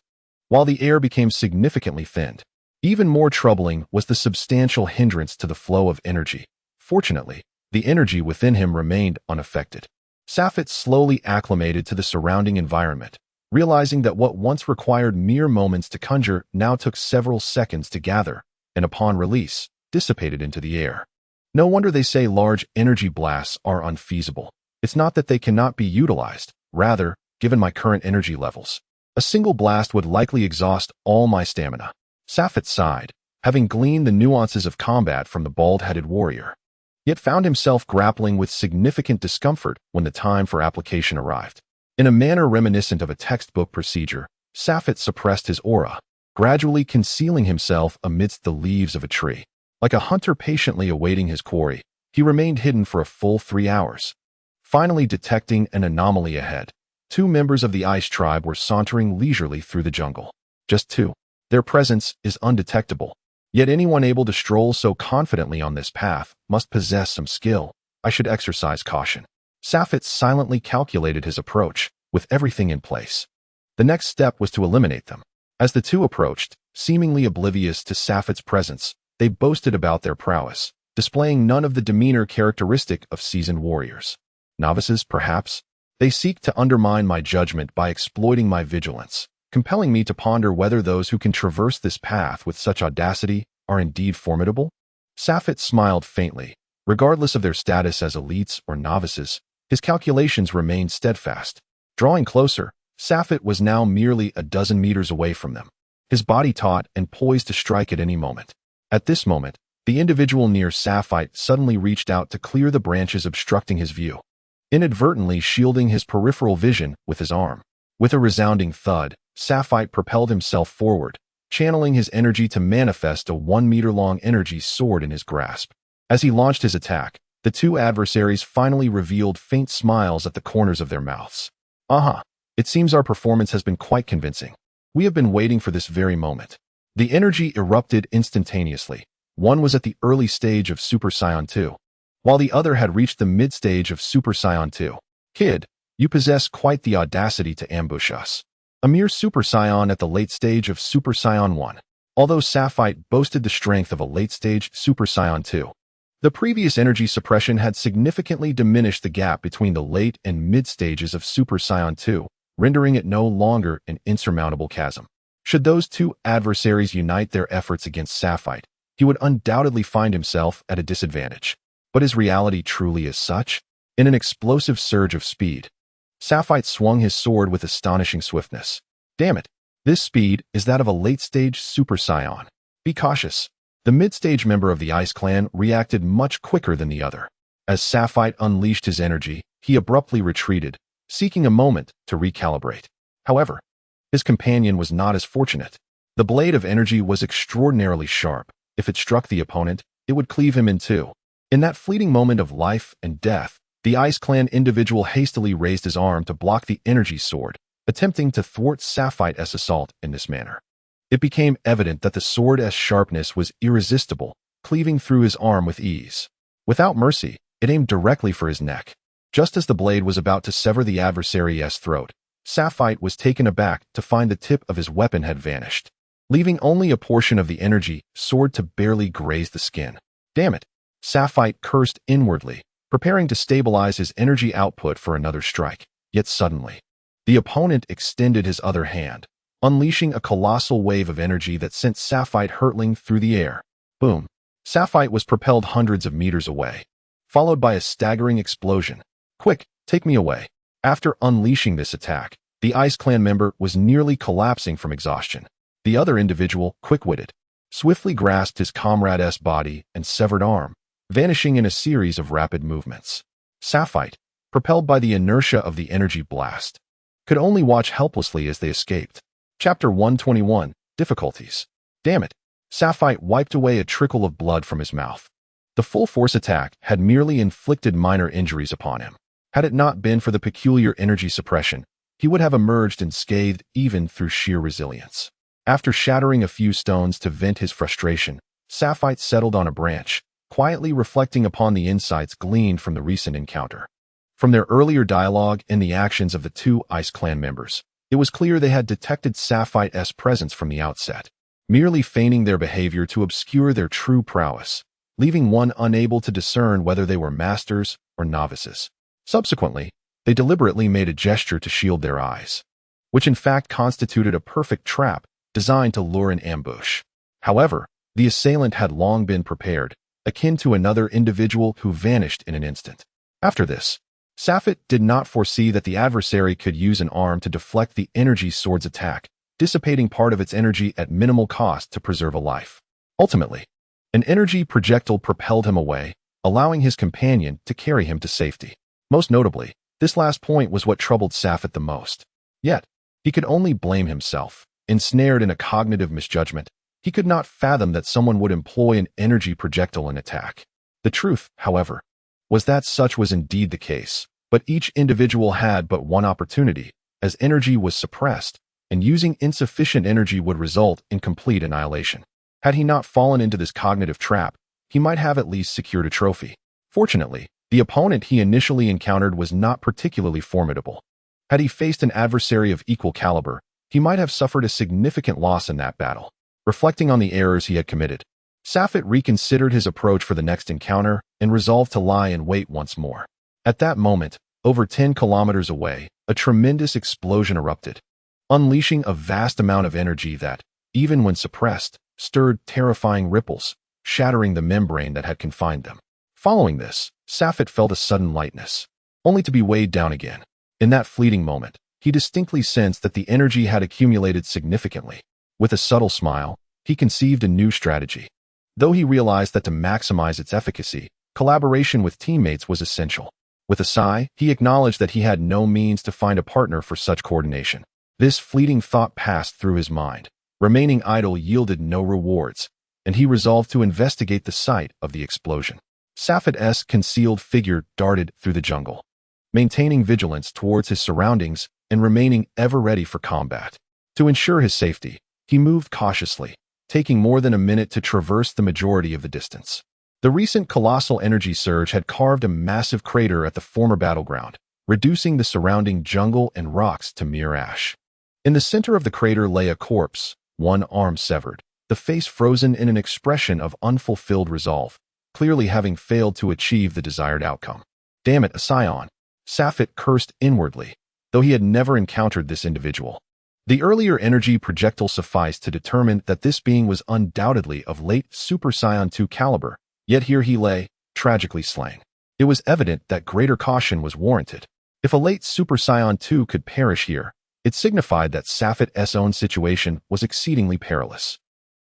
while the air became significantly thinned. Even more troubling was the substantial hindrance to the flow of energy. Fortunately, the energy within him remained unaffected. Sapphit slowly acclimated to the surrounding environment, realizing that what once required mere moments to conjure now took several seconds to gather, and upon release, dissipated into the air. No wonder they say large energy blasts are unfeasible. It's not that they cannot be utilized. Rather, given my current energy levels, a single blast would likely exhaust all my stamina. Sapphit sighed, having gleaned the nuances of combat from the bald-headed warrior, yet found himself grappling with significant discomfort when the time for application arrived. In a manner reminiscent of a textbook procedure, Sapphit suppressed his aura, gradually concealing himself amidst the leaves of a tree. Like a hunter patiently awaiting his quarry, he remained hidden for a full 3 hours. Finally detecting an anomaly ahead, 2 members of the Ice Tribe were sauntering leisurely through the jungle. Just 2. Their presence is undetectable. Yet anyone able to stroll so confidently on this path must possess some skill. I should exercise caution. Sapphit silently calculated his approach, with everything in place. The next step was to eliminate them. As the 2 approached, seemingly oblivious to Sapphit's presence, they boasted about their prowess, displaying none of the demeanor characteristic of seasoned warriors. Novices, perhaps? They seek to undermine my judgment by exploiting my vigilance, compelling me to ponder whether those who can traverse this path with such audacity are indeed formidable. Sapphit smiled faintly. Regardless of their status as elites or novices, his calculations remained steadfast. Drawing closer, Sapphit was now merely a dozen meters away from them, his body taut and poised to strike at any moment. At this moment, the individual near Sapphit suddenly reached out to clear the branches obstructing his view, inadvertently shielding his peripheral vision with his arm. With a resounding thud, Sapphit propelled himself forward, channeling his energy to manifest a 1-meter-long energy sword in his grasp. As he launched his attack, the 2 adversaries finally revealed faint smiles at the corners of their mouths. It seems our performance has been quite convincing. We have been waiting for this very moment. The energy erupted instantaneously. One was at the early stage of Super Saiyan 2, while the other had reached the mid-stage of Super Saiyan 2. Kid, you possess quite the audacity to ambush us. A mere Super Saiyan at the late stage of Super Saiyan 1, although Sapphit boasted the strength of a late-stage Super Saiyan 2. The previous energy suppression had significantly diminished the gap between the late and mid-stages of Super Saiyan 2, rendering it no longer an insurmountable chasm. Should those 2 adversaries unite their efforts against Sapphit, he would undoubtedly find himself at a disadvantage. But is reality truly as such? In an explosive surge of speed, Sapphit swung his sword with astonishing swiftness. Damn it! This speed is that of a late-stage Super Saiyan. Be cautious. The mid-stage member of the Ice Clan reacted much quicker than the other. As Sapphit unleashed his energy, he abruptly retreated, seeking a moment to recalibrate. However, his companion was not as fortunate. The blade of energy was extraordinarily sharp. If it struck the opponent, it would cleave him in 2. In that fleeting moment of life and death, the Ice Clan individual hastily raised his arm to block the energy sword, attempting to thwart Sapphit's assault in this manner. It became evident that the sword's sharpness was irresistible, cleaving through his arm with ease. Without mercy, it aimed directly for his neck. Just as the blade was about to sever the adversary's throat, Sapphit was taken aback to find the tip of his weapon had vanished, leaving only a portion of the energy sword to barely graze the skin. Damn it! Sapphit cursed inwardly, preparing to stabilize his energy output for another strike. Yet suddenly, the opponent extended his other hand, unleashing a colossal wave of energy that sent Sapphit hurtling through the air. Boom! Sapphit was propelled hundreds of meters away, followed by a staggering explosion. Quick, take me away. After unleashing this attack, the Ice Clan member was nearly collapsing from exhaustion. The other individual, quick-witted, swiftly grasped his comrade's body and severed arm, vanishing in a series of rapid movements. Sapphire, propelled by the inertia of the energy blast, could only watch helplessly as they escaped. Chapter 121, Difficulties. Damn it. Sapphire wiped away a trickle of blood from his mouth. The full-force attack had merely inflicted minor injuries upon him. Had it not been for the peculiar energy suppression, he would have emerged unscathed even through sheer resilience. After shattering a few stones to vent his frustration, Sapphire settled on a branch, quietly reflecting upon the insights gleaned from the recent encounter. From their earlier dialogue and the actions of the two Ice Clan members, it was clear they had detected Sapphire's presence from the outset, merely feigning their behavior to obscure their true prowess, leaving one unable to discern whether they were masters or novices. Subsequently, they deliberately made a gesture to shield their eyes, which in fact constituted a perfect trap designed to lure an ambush. However, the assailant had long been prepared, akin to another individual who vanished in an instant. After this, Sapphire did not foresee that the adversary could use an arm to deflect the energy sword's attack, dissipating part of its energy at minimal cost to preserve a life. Ultimately, an energy projectile propelled him away, allowing his companion to carry him to safety. Most notably, this last point was what troubled Sapphire the most. Yet, he could only blame himself. Ensnared in a cognitive misjudgment, he could not fathom that someone would employ an energy projectile in attack. The truth, however, was that such was indeed the case, but each individual had but one opportunity, as energy was suppressed, and using insufficient energy would result in complete annihilation. Had he not fallen into this cognitive trap, he might have at least secured a trophy. Fortunately, the opponent he initially encountered was not particularly formidable. Had he faced an adversary of equal caliber, he might have suffered a significant loss in that battle. Reflecting on the errors he had committed, Sapphire reconsidered his approach for the next encounter and resolved to lie in wait once more. At that moment, over 10 kilometers away, a tremendous explosion erupted, unleashing a vast amount of energy that, even when suppressed, stirred terrifying ripples, shattering the membrane that had confined them. Following this, Sapphire felt a sudden lightness, only to be weighed down again. In that fleeting moment, he distinctly sensed that the energy had accumulated significantly. With a subtle smile, he conceived a new strategy. Though he realized that to maximize its efficacy, collaboration with teammates was essential. With a sigh, he acknowledged that he had no means to find a partner for such coordination. This fleeting thought passed through his mind. Remaining idle yielded no rewards, and he resolved to investigate the site of the explosion. Sapphire's concealed figure darted through the jungle, maintaining vigilance towards his surroundings and remaining ever ready for combat. To ensure his safety, he moved cautiously, taking more than a minute to traverse the majority of the distance. The recent colossal energy surge had carved a massive crater at the former battleground, reducing the surrounding jungle and rocks to mere ash. In the center of the crater lay a corpse, one arm severed, the face frozen in an expression of unfulfilled resolve, clearly having failed to achieve the desired outcome. Damn it, a scion! Sapphire cursed inwardly, though he had never encountered this individual. The earlier energy projectile sufficed to determine that this being was undoubtedly of late Super Saiyan 2 caliber, yet here he lay, tragically slain. It was evident that greater caution was warranted. If a late Super Saiyan 2 could perish here, it signified that Sapphire's own situation was exceedingly perilous.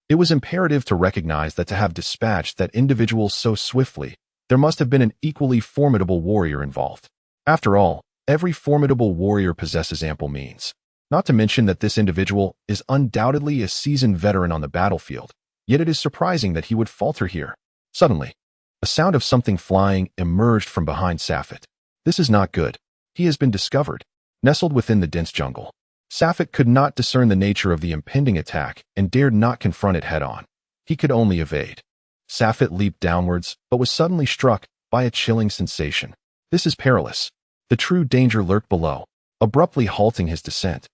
It was imperative to recognize that to have dispatched that individual so swiftly, there must have been an equally formidable warrior involved. After all, every formidable warrior possesses ample means. Not to mention that this individual is undoubtedly a seasoned veteran on the battlefield, yet it is surprising that he would falter here. Suddenly, a sound of something flying emerged from behind Sapphire. This is not good. He has been discovered. Nestled within the dense jungle, Sapphire could not discern the nature of the impending attack and dared not confront it head-on. He could only evade. Sapphire leaped downwards, but was suddenly struck by a chilling sensation. This is perilous. The true danger lurked below, abruptly halting his descent.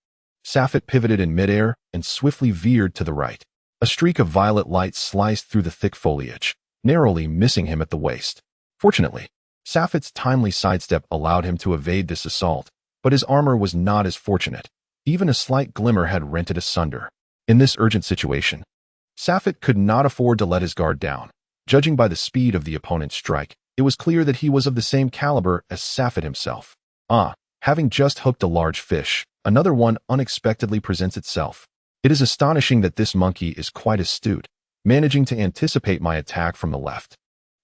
Sapphire pivoted in midair and swiftly veered to the right. A streak of violet light sliced through the thick foliage, narrowly missing him at the waist. Fortunately, Sapphire's timely sidestep allowed him to evade this assault, but his armor was not as fortunate. Even a slight glimmer had rent it asunder. In this urgent situation, Sapphire could not afford to let his guard down. Judging by the speed of the opponent's strike, it was clear that he was of the same caliber as Sapphire himself. Having just hooked a large fish, another one unexpectedly presents itself. It is astonishing that this monkey is quite astute, managing to anticipate my attack from the left.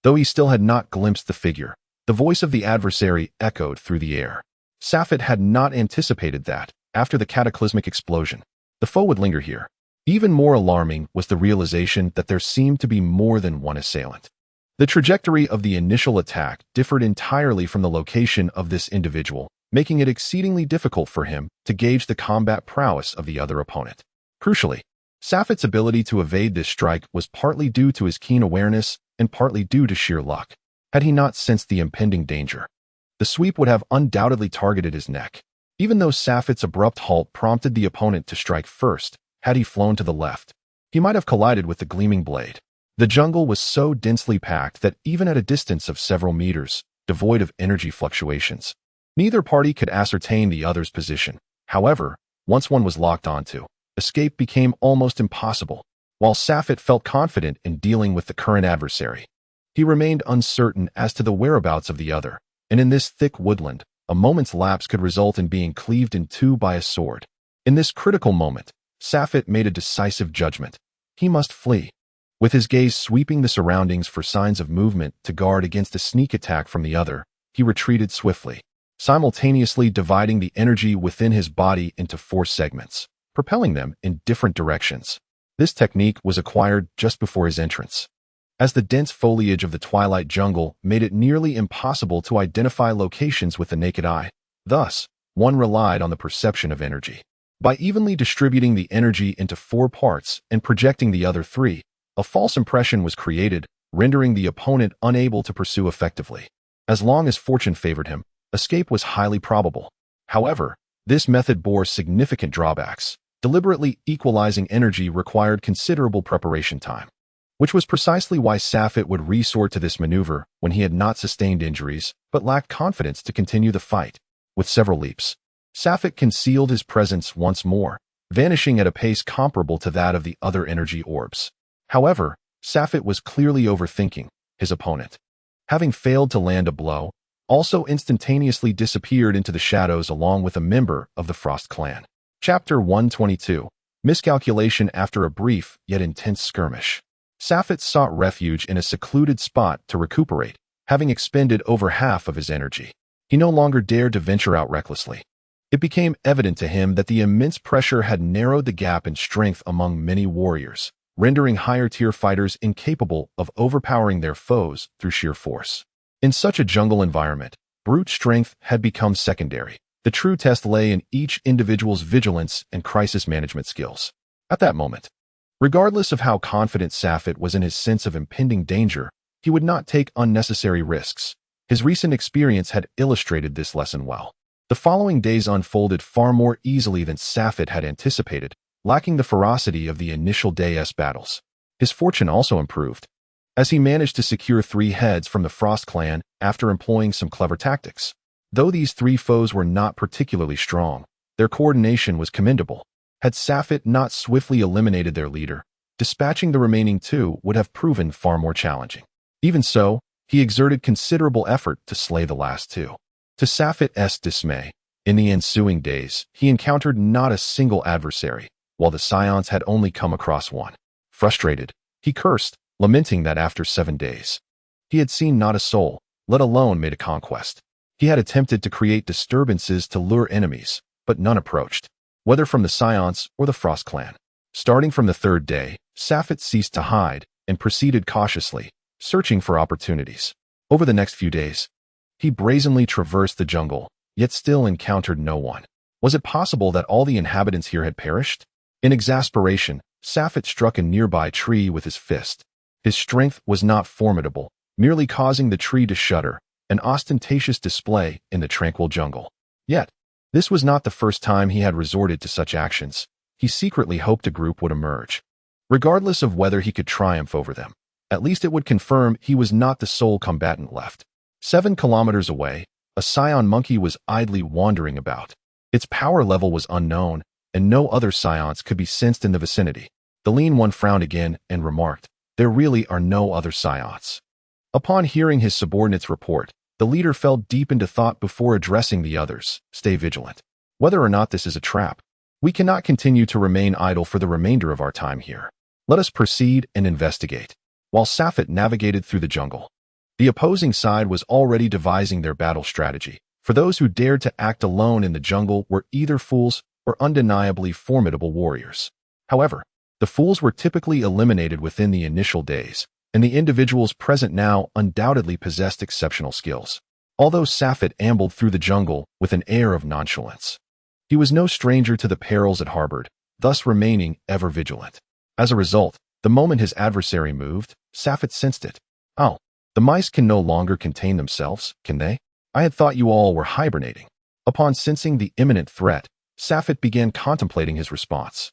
Though he still had not glimpsed the figure, the voice of the adversary echoed through the air. Safet had not anticipated that, after the cataclysmic explosion, the foe would linger here. Even more alarming was the realization that there seemed to be more than one assailant. The trajectory of the initial attack differed entirely from the location of this individual, making it exceedingly difficult for him to gauge the combat prowess of the other opponent. Crucially, Safet's ability to evade this strike was partly due to his keen awareness and partly due to sheer luck. Had he not sensed the impending danger, the sweep would have undoubtedly targeted his neck. Even though Safet's abrupt halt prompted the opponent to strike first, had he flown to the left, he might have collided with the gleaming blade. The jungle was so densely packed that even at a distance of several meters, devoid of energy fluctuations, neither party could ascertain the other's position. However, once one was locked onto, escape became almost impossible. While Safet felt confident in dealing with the current adversary, he remained uncertain as to the whereabouts of the other, and in this thick woodland, a moment's lapse could result in being cleaved in two by a sword. In this critical moment, Safet made a decisive judgment. He must flee. With his gaze sweeping the surroundings for signs of movement to guard against a sneak attack from the other, he retreated swiftly, simultaneously dividing the energy within his body into 4 segments, propelling them in different directions. This technique was acquired just before his entrance, as the dense foliage of the twilight jungle made it nearly impossible to identify locations with the naked eye. Thus, one relied on the perception of energy. By evenly distributing the energy into 4 parts and projecting the other 3, a false impression was created, rendering the opponent unable to pursue effectively. As long as fortune favored him, escape was highly probable. However, this method bore significant drawbacks. Deliberately equalizing energy required considerable preparation time, which was precisely why Safet would resort to this maneuver when he had not sustained injuries but lacked confidence to continue the fight. With several leaps, Safet concealed his presence once more, vanishing at a pace comparable to that of the other energy orbs. However, Safet was clearly overthinking his opponent. Having failed to land a blow, also instantaneously disappeared into the shadows along with a member of the Frost clan. Chapter 122. Miscalculation after a brief yet intense skirmish. Safet sought refuge in a secluded spot to recuperate, having expended over half of his energy. He no longer dared to venture out recklessly. It became evident to him that the immense pressure had narrowed the gap in strength among many warriors, rendering higher-tier fighters incapable of overpowering their foes through sheer force. In such a jungle environment, brute strength had become secondary. The true test lay in each individual's vigilance and crisis management skills. At that moment, regardless of how confident Safet was in his sense of impending danger, he would not take unnecessary risks. His recent experience had illustrated this lesson well. The following days unfolded far more easily than Safet had anticipated, lacking the ferocity of the initial day's battles. His fortune also improved, as he managed to secure 3 heads from the Frost clan after employing some clever tactics. Though these 3 foes were not particularly strong, their coordination was commendable. Had Safet not swiftly eliminated their leader, dispatching the remaining 2 would have proven far more challenging. Even so, he exerted considerable effort to slay the last 2. To Safet's dismay, in the ensuing days, he encountered not a single adversary, while the Scions had only come across 1. Frustrated, he cursed, lamenting that after 7 days, he had seen not a soul, let alone made a conquest. He had attempted to create disturbances to lure enemies, but none approached, whether from the Scions or the Frost clan. Starting from the 3rd day, Safet ceased to hide and proceeded cautiously, searching for opportunities. Over the next few days, he brazenly traversed the jungle, yet still encountered no one. Was it possible that all the inhabitants here had perished? In exasperation, Safet struck a nearby tree with his fist. His strength was not formidable, merely causing the tree to shudder, an ostentatious display in the tranquil jungle. Yet, this was not the first time he had resorted to such actions. He secretly hoped a group would emerge. Regardless of whether he could triumph over them, at least it would confirm he was not the sole combatant left. 7 kilometers away, a Scion monkey was idly wandering about. Its power level was unknown, and no other Scions could be sensed in the vicinity. The lean one frowned again and remarked, "There really are no other Scions." Upon hearing his subordinate's report, the leader fell deep into thought before addressing the others. "Stay vigilant. Whether or not this is a trap, We cannot continue to remain idle for the remainder of our time here. Let us proceed and investigate. While Safet navigated through the jungle, the opposing side was already devising their battle strategy. For those who dared to act alone in the jungle were either fools or undeniably formidable warriors. However, the fools were typically eliminated within the initial days, and the individuals present now undoubtedly possessed exceptional skills. Although Safet ambled through the jungle with an air of nonchalance, he was no stranger to the perils it harbored, thus remaining ever vigilant. As a result, the moment his adversary moved, Safet sensed it. Oh, the mice can no longer contain themselves, can they? I had thought you all were hibernating. Upon sensing the imminent threat, Safet began contemplating his response.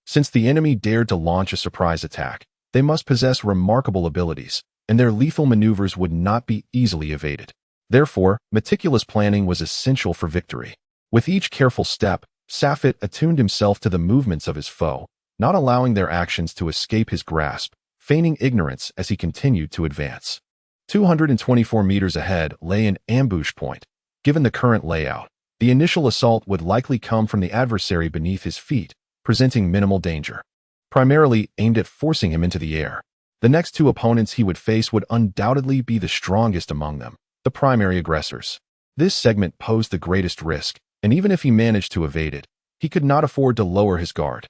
Since the enemy dared to launch a surprise attack, they must possess remarkable abilities, and their lethal maneuvers would not be easily evaded. Therefore, meticulous planning was essential for victory. With each careful step, Safet attuned himself to the movements of his foe, not allowing their actions to escape his grasp, feigning ignorance as he continued to advance. 224 meters ahead lay an ambush point. Given the current layout, the initial assault would likely come from the adversary beneath his feet, presenting minimal danger, primarily aimed at forcing him into the air. The next two opponents he would face would undoubtedly be the strongest among them, the primary aggressors. This segment posed the greatest risk, and even if he managed to evade it, he could not afford to lower his guard.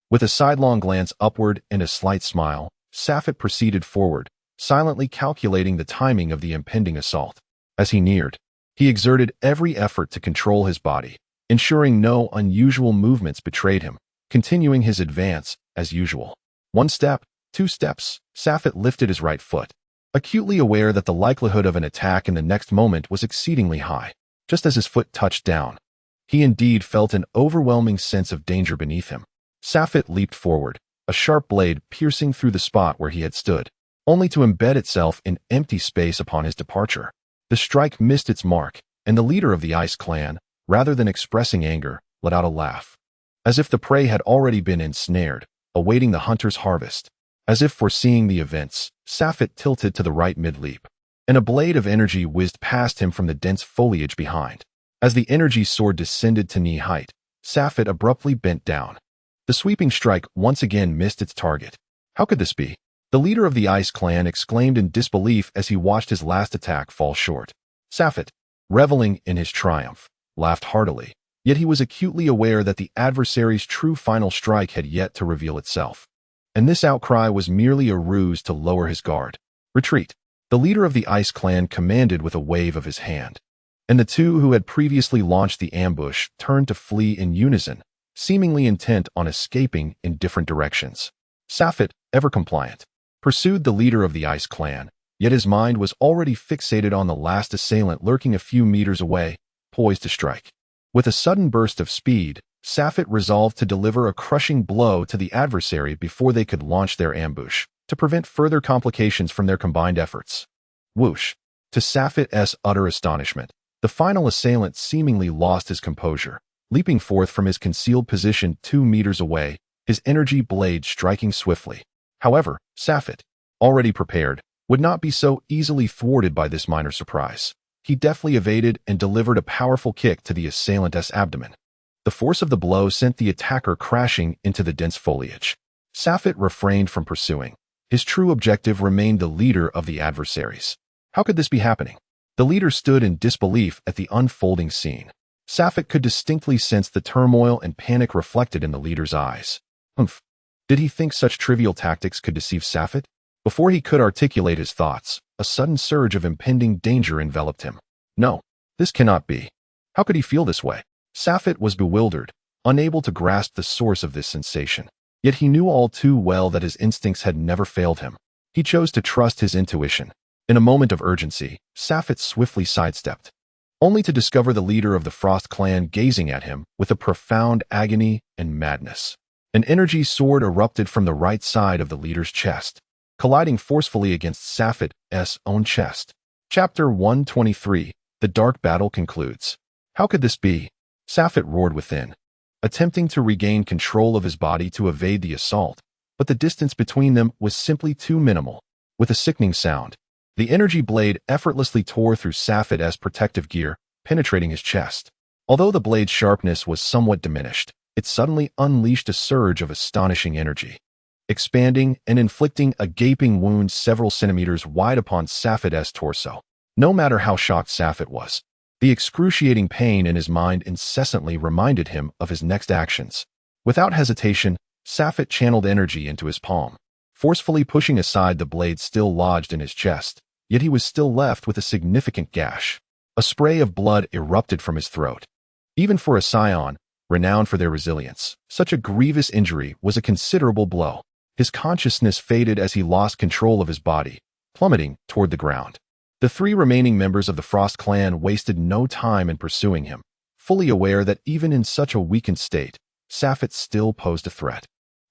With a sidelong glance upward and a slight smile, Safet proceeded forward, silently calculating the timing of the impending assault. As he neared, he exerted every effort to control his body, ensuring no unusual movements betrayed him, continuing his advance as usual. One step, two steps, Safet lifted his right foot, acutely aware that the likelihood of an attack in the next moment was exceedingly high. Just as his foot touched down, he indeed felt an overwhelming sense of danger beneath him. Safet leaped forward, a sharp blade piercing through the spot where he had stood, only to embed itself in empty space upon his departure. The strike missed its mark, and the leader of the Ice Clan, rather than expressing anger, let out a laugh. As if the prey had already been ensnared, awaiting the hunter's harvest. As if foreseeing the events, Safet tilted to the right mid-leap, and a blade of energy whizzed past him from the dense foliage behind. As the energy sword descended to knee height, Safet abruptly bent down. The sweeping strike once again missed its target. How could this be? The leader of the Ice Clan exclaimed in disbelief as he watched his last attack fall short. Safet, reveling in his triumph, laughed heartily, yet he was acutely aware that the adversary's true final strike had yet to reveal itself. And this outcry was merely a ruse to lower his guard. Retreat, the leader of the Ice Clan commanded with a wave of his hand. And the two who had previously launched the ambush turned to flee in unison, seemingly intent on escaping in different directions. Safet, ever compliant, pursued the leader of the Ice Clan, yet his mind was already fixated on the last assailant lurking a few meters away, poised to strike. With a sudden burst of speed, Safet resolved to deliver a crushing blow to the adversary before they could launch their ambush, to prevent further complications from their combined efforts. Whoosh! To Safet's utter astonishment, the final assailant seemingly lost his composure, leaping forth from his concealed position 2 meters away, his energy blade striking swiftly. However, Safet, already prepared, would not be so easily thwarted by this minor surprise. He deftly evaded and delivered a powerful kick to the assailant's abdomen. The force of the blow sent the attacker crashing into the dense foliage. Safet refrained from pursuing. His true objective remained the leader of the adversaries. How could this be happening? The leader stood in disbelief at the unfolding scene. Safet could distinctly sense the turmoil and panic reflected in the leader's eyes. Humph! Did he think such trivial tactics could deceive Safet? Before he could articulate his thoughts, a sudden surge of impending danger enveloped him. No, this cannot be. How could he feel this way? Safet was bewildered, unable to grasp the source of this sensation. Yet he knew all too well that his instincts had never failed him. He chose to trust his intuition. In a moment of urgency, Safet swiftly sidestepped, only to discover the leader of the Frost clan gazing at him with a profound agony and madness. An energy sword erupted from the right side of the leader's chest, colliding forcefully against Safet's own chest. Chapter 123. The Dark Battle concludes. How could this be? Safet roared within, attempting to regain control of his body to evade the assault, but the distance between them was simply too minimal. With a sickening sound, the energy blade effortlessly tore through Safet's protective gear, penetrating his chest. Although the blade's sharpness was somewhat diminished, it suddenly unleashed a surge of astonishing energy, expanding and inflicting a gaping wound several centimeters wide upon Safet's torso. No matter how shocked Safet was, the excruciating pain in his mind incessantly reminded him of his next actions. Without hesitation, Safet channeled energy into his palm, forcefully pushing aside the blade still lodged in his chest, yet he was still left with a significant gash. A spray of blood erupted from his throat. Even for a scion, renowned for their resilience, such a grievous injury was a considerable blow. His consciousness faded as he lost control of his body, plummeting toward the ground. The three remaining members of the Frost clan wasted no time in pursuing him, fully aware that even in such a weakened state, Safet still posed a threat.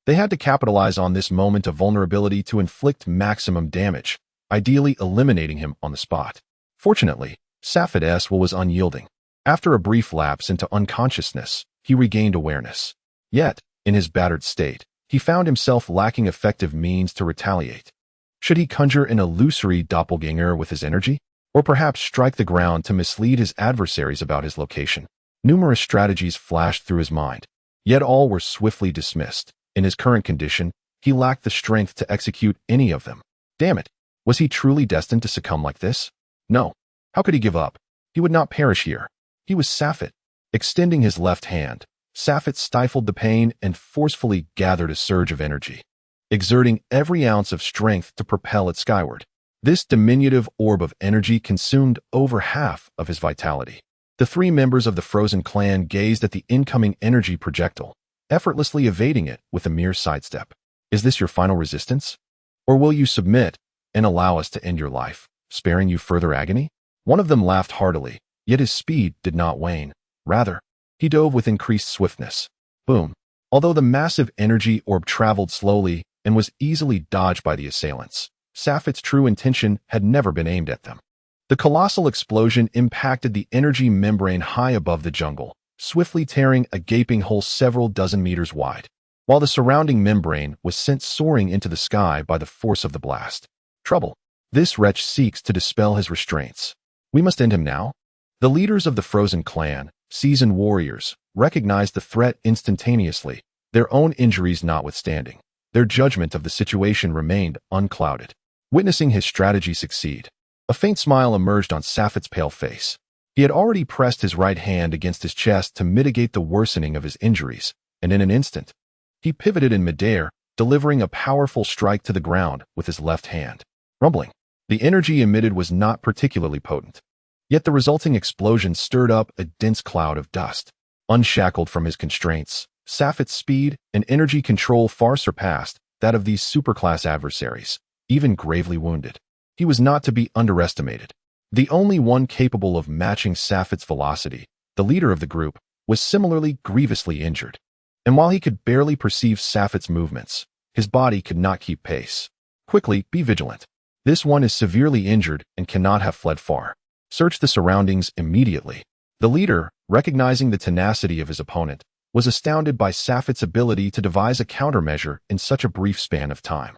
They had to capitalize on this moment of vulnerability to inflict maximum damage, ideally eliminating him on the spot. Fortunately, Safet's will was unyielding. After a brief lapse into unconsciousness, he regained awareness. Yet, in his battered state, he found himself lacking effective means to retaliate. Should he conjure an illusory doppelganger with his energy? Or perhaps strike the ground to mislead his adversaries about his location? Numerous strategies flashed through his mind, yet all were swiftly dismissed. In his current condition, he lacked the strength to execute any of them. Damn it! Was he truly destined to succumb like this? No. How could he give up? He would not perish here. He was Safet. Extending his left hand, Safet stifled the pain and forcefully gathered a surge of energy, exerting every ounce of strength to propel it skyward. This diminutive orb of energy consumed over half of his vitality. The three members of the Frozen clan gazed at the incoming energy projectile, effortlessly evading it with a mere sidestep. Is this your final resistance? Or will you submit and allow us to end your life, sparing you further agony? One of them laughed heartily, yet his speed did not wane. Rather, he dove with increased swiftness. Boom. Although the massive energy orb traveled slowly and was easily dodged by the assailants, Safet's true intention had never been aimed at them. The colossal explosion impacted the energy membrane high above the jungle, swiftly tearing a gaping hole several dozen meters wide, while the surrounding membrane was sent soaring into the sky by the force of the blast. Trouble. This wretch seeks to dispel his restraints. We must end him now. The leaders of the Frozen clan, seasoned warriors, recognized the threat instantaneously, their own injuries notwithstanding. Their judgment of the situation remained unclouded. Witnessing his strategy succeed, a faint smile emerged on Safet's pale face. He had already pressed his right hand against his chest to mitigate the worsening of his injuries, and in an instant, he pivoted in midair, delivering a powerful strike to the ground with his left hand. Rumbling. The energy emitted was not particularly potent, yet the resulting explosion stirred up a dense cloud of dust. Unshackled from his constraints, Safet's speed and energy control far surpassed that of these superclass adversaries, even gravely wounded. He was not to be underestimated. The only one capable of matching Safet's velocity, the leader of the group, was similarly grievously injured. And while he could barely perceive Safet's movements, his body could not keep pace. Quickly, be vigilant. This one is severely injured and cannot have fled far. Search the surroundings immediately. The leader, recognizing the tenacity of his opponent, was astounded by Safet's ability to devise a countermeasure in such a brief span of time.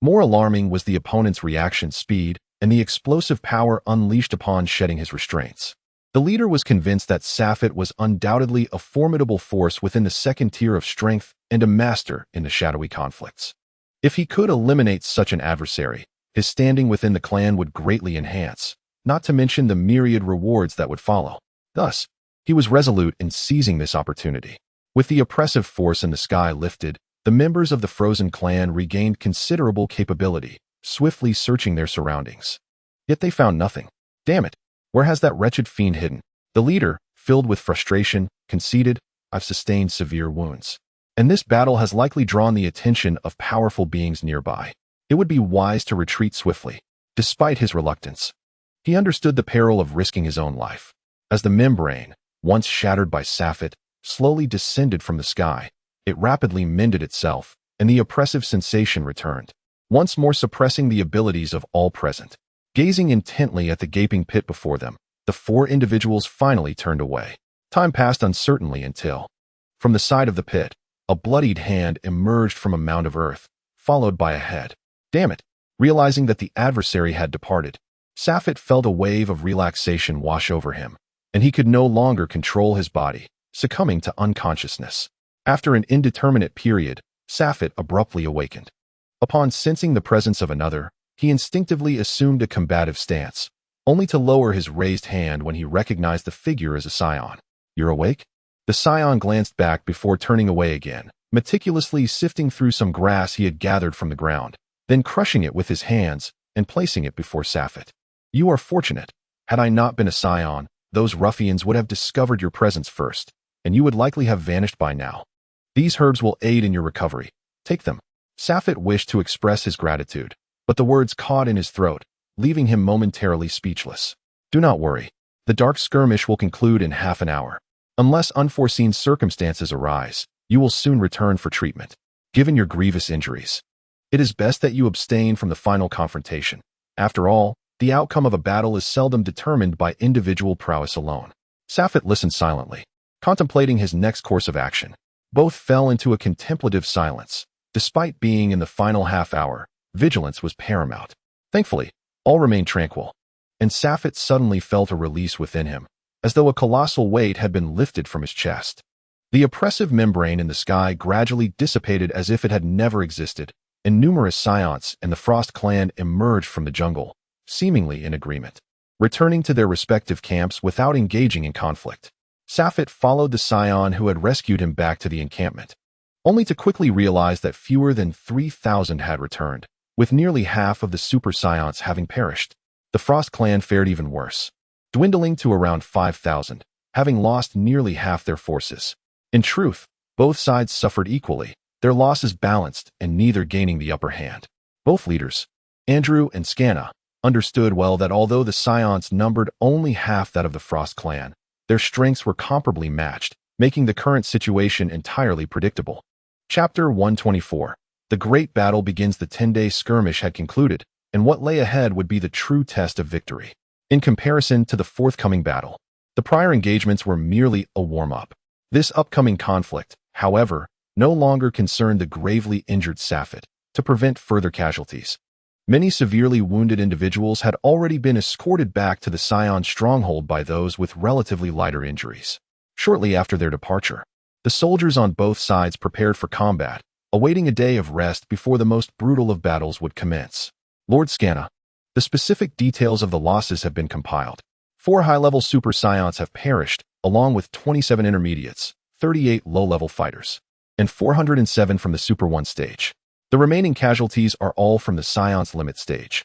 More alarming was the opponent's reaction speed and the explosive power unleashed upon shedding his restraints. The leader was convinced that Safet was undoubtedly a formidable force within the second tier of strength and a master in the shadowy conflicts. If he could eliminate such an adversary, his standing within the clan would greatly enhance, not to mention the myriad rewards that would follow. Thus, he was resolute in seizing this opportunity. With the oppressive force in the sky lifted, the members of the Frozen clan regained considerable capability, swiftly searching their surroundings. Yet they found nothing. Damn it! Where has that wretched fiend hidden? The leader, filled with frustration, conceded, I've sustained severe wounds, and this battle has likely drawn the attention of powerful beings nearby. It would be wise to retreat swiftly. Despite his reluctance, he understood the peril of risking his own life. As the membrane, once shattered by Safet, slowly descended from the sky, it rapidly mended itself, and the oppressive sensation returned, once more suppressing the abilities of all present. Gazing intently at the gaping pit before them, the four individuals finally turned away. Time passed uncertainly until, from the side of the pit, a bloodied hand emerged from a mound of earth, followed by a head. Damn it! Realizing that the adversary had departed, Safet felt a wave of relaxation wash over him, and he could no longer control his body, succumbing to unconsciousness. After an indeterminate period, Safet abruptly awakened. Upon sensing the presence of another, he instinctively assumed a combative stance, only to lower his raised hand when he recognized the figure as a scion. "You're awake?" The scion glanced back before turning away again, meticulously sifting through some grass he had gathered from the ground, then crushing it with his hands and placing it before Safet. "You are fortunate. Had I not been a scion, those ruffians would have discovered your presence first, and you would likely have vanished by now. These herbs will aid in your recovery. Take them." Safet wished to express his gratitude, but the words caught in his throat, leaving him momentarily speechless. "Do not worry. The dark skirmish will conclude in half an hour. Unless unforeseen circumstances arise, you will soon return for treatment. Given your grievous injuries, it is best that you abstain from the final confrontation. After all, the outcome of a battle is seldom determined by individual prowess alone." Safet listened silently, contemplating his next course of action. Both fell into a contemplative silence. Despite being in the final half hour, vigilance was paramount. Thankfully, all remained tranquil, and Safet suddenly felt a release within him, as though a colossal weight had been lifted from his chest. The oppressive membrane in the sky gradually dissipated as if it had never existed, and numerous scions and the Frost clan emerged from the jungle, seemingly in agreement, returning to their respective camps without engaging in conflict. Safet followed the scion who had rescued him back to the encampment, only to quickly realize that fewer than 3,000 had returned, with nearly half of the super scions having perished. The Frost clan fared even worse, dwindling to around 5,000, having lost nearly half their forces. In truth, both sides suffered equally, their losses balanced and neither gaining the upper hand. Both leaders, Andrew and Scanna, understood well that although the scions numbered only half that of the Frost clan, their strengths were comparably matched, making the current situation entirely predictable. Chapter 124. The great battle begins. The 10-day skirmish had concluded, and what lay ahead would be the true test of victory. In comparison to the forthcoming battle, the prior engagements were merely a warm-up. This upcoming conflict, however, no longer concerned the gravely injured Safet to prevent further casualties. Many severely wounded individuals had already been escorted back to the Scion stronghold by those with relatively lighter injuries. Shortly after their departure, the soldiers on both sides prepared for combat, awaiting a day of rest before the most brutal of battles would commence. Lord Scanna, the specific details of the losses have been compiled. 4 high-level super scions have perished, along with 27 intermediates, 38 low-level fighters, and 407 from the Super 1 stage. The remaining casualties are all from the Scion's limit stage.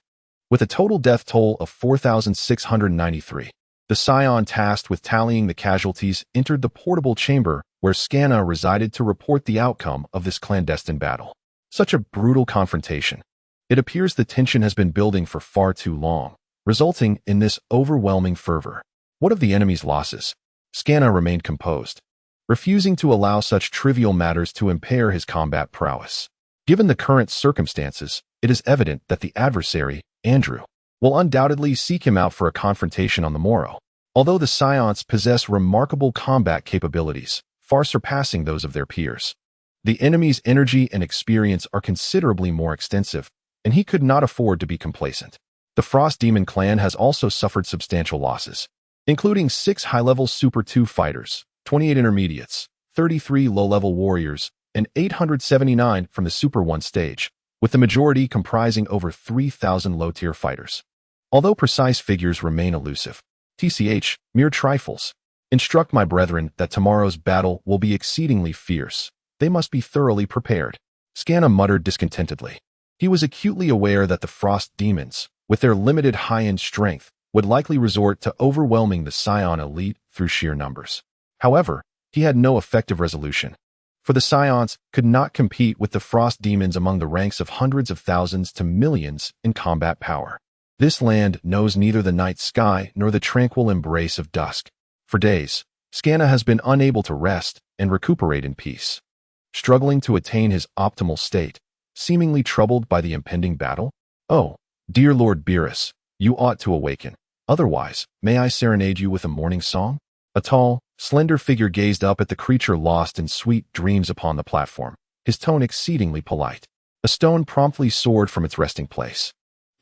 With a total death toll of 4,693, the Scion tasked with tallying the casualties entered the portable chamber where Scanna resided to report the outcome of this clandestine battle. Such a brutal confrontation. It appears the tension has been building for far too long, resulting in this overwhelming fervor. What of the enemy's losses? Scanna remained composed, refusing to allow such trivial matters to impair his combat prowess. Given the current circumstances, it is evident that the adversary, Andrew, will undoubtedly seek him out for a confrontation on the morrow. Although the Scions possess remarkable combat capabilities, far surpassing those of their peers, the enemy's energy and experience are considerably more extensive, and he could not afford to be complacent. The Frost Demon clan has also suffered substantial losses, including 6 high-level Super 2 fighters, 28 intermediates, 33 low-level warriors, and 879 from the Super 1 stage, with the majority comprising over 3,000 low-tier fighters. Although precise figures remain elusive, TCH, mere trifles. Instruct my brethren that tomorrow's battle will be exceedingly fierce. They must be thoroughly prepared. Scanna muttered discontentedly. He was acutely aware that the Frost Demons, with their limited high-end strength, would likely resort to overwhelming the Scion elite through sheer numbers. However, he had no effective resolution, for the Scions could not compete with the Frost Demons among the ranks of hundreds of thousands to millions in combat power. This land knows neither the night sky nor the tranquil embrace of dusk. For days, Scanna has been unable to rest and recuperate in peace, struggling to attain his optimal state, seemingly troubled by the impending battle. "Oh, dear Lord Beerus, you ought to awaken. Otherwise, may I serenade you with a morning song?" A tall, slender figure gazed up at the creature lost in sweet dreams upon the platform, his tone exceedingly polite. A stone promptly soared from its resting place.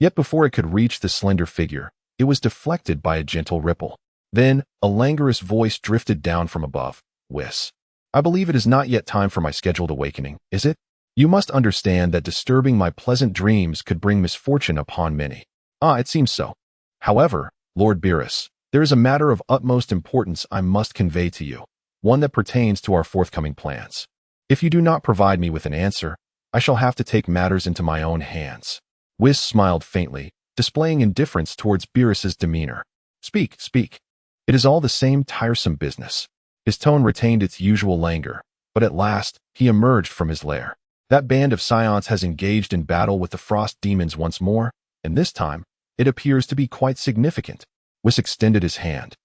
Yet before it could reach the slender figure, it was deflected by a gentle ripple. Then, a languorous voice drifted down from above. "Whis. I believe it is not yet time for my scheduled awakening, is it? You must understand that disturbing my pleasant dreams could bring misfortune upon many. Ah, it seems so. However, Lord Beerus, there is a matter of utmost importance I must convey to you, one that pertains to our forthcoming plans. If you do not provide me with an answer, I shall have to take matters into my own hands. Whis smiled faintly, displaying indifference towards Beerus's demeanor. Speak, speak. It is all the same tiresome business. His tone retained its usual languor, but at last he emerged from his lair. That band of scions has engaged in battle with the frost demons once more, and this time it appears to be quite significant. Whis extended his hand,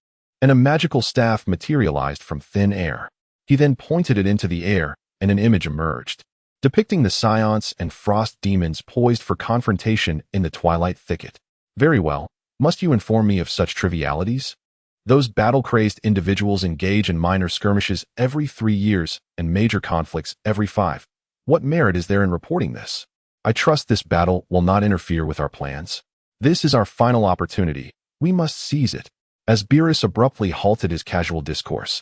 and a magical staff materialized from thin air. He then pointed it into the air, and an image emerged, depicting the scions and frost demons poised for confrontation in the twilight thicket. Very well, must you inform me of such trivialities? Those battle-crazed individuals engage in minor skirmishes every 3 years and major conflicts every 5. What merit is there in reporting this? I trust this battle will not interfere with our plans. This is our final opportunity. We must seize it. As Beerus abruptly halted his casual discourse,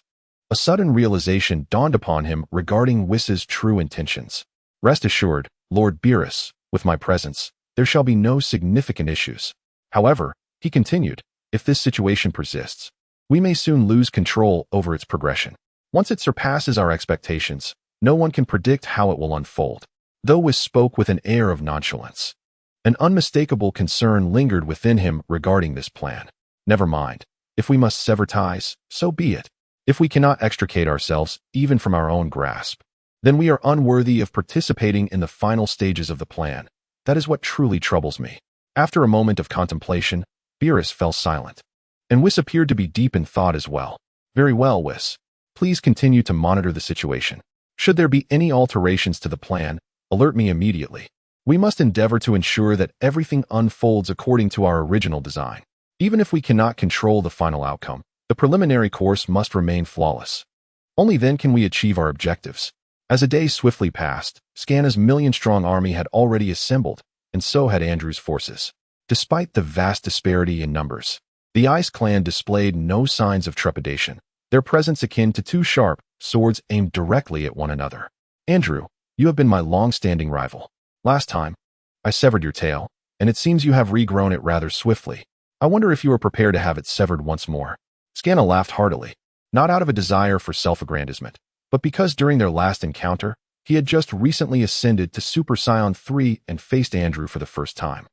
a sudden realization dawned upon him regarding Whis's true intentions. Rest assured, Lord Beerus, with my presence, there shall be no significant issues. However, he continued, if this situation persists, we may soon lose control over its progression. Once it surpasses our expectations, no one can predict how it will unfold. Though Whis spoke with an air of nonchalance, an unmistakable concern lingered within him regarding this plan. Never mind. If we must sever ties, so be it. If we cannot extricate ourselves even from our own grasp, then we are unworthy of participating in the final stages of the plan. That is what truly troubles me. After a moment of contemplation, Beerus fell silent, and Whis appeared to be deep in thought as well. Very well, Whis. Please continue to monitor the situation. Should there be any alterations to the plan, alert me immediately. We must endeavor to ensure that everything unfolds according to our original design. Even if we cannot control the final outcome, the preliminary course must remain flawless. Only then can we achieve our objectives. As a day swiftly passed, Scanna's million-strong army had already assembled, and so had Andrew's forces. Despite the vast disparity in numbers, the Ice Clan displayed no signs of trepidation, their presence akin to two sharp swords aimed directly at one another. Andrew, you have been my long-standing rival. Last time, I severed your tail, and it seems you have regrown it rather swiftly. I wonder if you are prepared to have it severed once more. Scanna laughed heartily, not out of a desire for self-aggrandizement, but because during their last encounter, he had just recently ascended to Super Saiyan 3 and faced Andrew for the first time.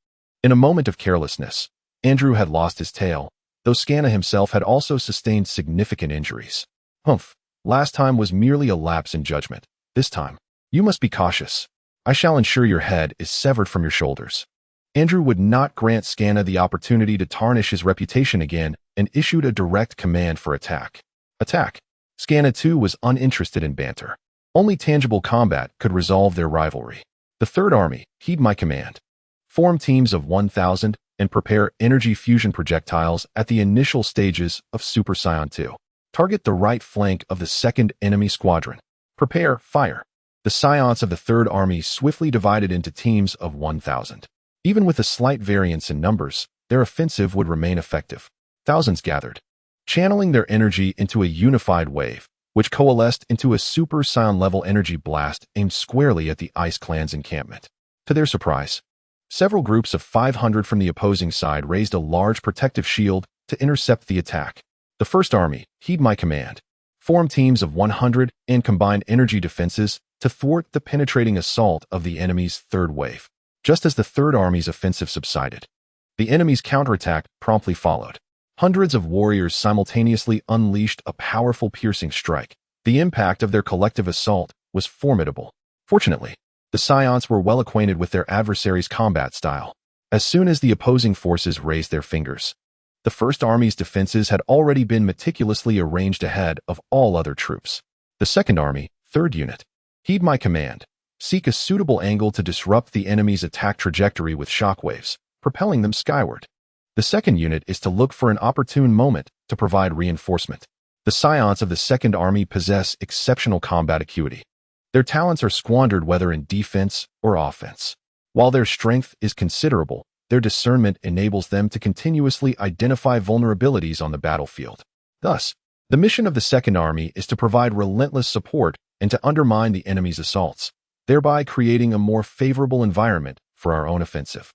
In a moment of carelessness, Andrew had lost his tail, though Scanna himself had also sustained significant injuries. Humph, last time was merely a lapse in judgment. This time, you must be cautious. I shall ensure your head is severed from your shoulders. Andrew would not grant Scanna the opportunity to tarnish his reputation again and issued a direct command for attack. Attack! Scanna too was uninterested in banter. Only tangible combat could resolve their rivalry. The Third Army, heed my command. Form teams of 1,000 and prepare energy fusion projectiles at the initial stages of Super Saiyan 2. Target the right flank of the second enemy squadron. Prepare, fire. The scions of the Third Army swiftly divided into teams of 1,000. Even with a slight variance in numbers, their offensive would remain effective. Thousands gathered, channeling their energy into a unified wave, which coalesced into a Super Saiyan-level energy blast aimed squarely at the Ice Clan's encampment. To their surprise, several groups of 500 from the opposing side raised a large protective shield to intercept the attack. The First Army, heed my command. Form teams of 100 and combine energy defenses to thwart the penetrating assault of the enemy's third wave. Just as the Third Army's offensive subsided, the enemy's counterattack promptly followed. Hundreds of warriors simultaneously unleashed a powerful piercing strike. The impact of their collective assault was formidable. Fortunately, the scions were well acquainted with their adversary's combat style. As soon as the opposing forces raised their fingers, the First Army's defenses had already been meticulously arranged ahead of all other troops. The Second Army, Third Unit, heed my command. Seek a suitable angle to disrupt the enemy's attack trajectory with shockwaves, propelling them skyward. The Second Unit is to look for an opportune moment to provide reinforcement. The scions of the Second Army possess exceptional combat acuity. Their talents are squandered whether in defense or offense. While their strength is considerable, their discernment enables them to continuously identify vulnerabilities on the battlefield. Thus, The mission of the Second Army is to provide relentless support and to undermine the enemy's assaults, thereby creating a more favorable environment for our own offensive.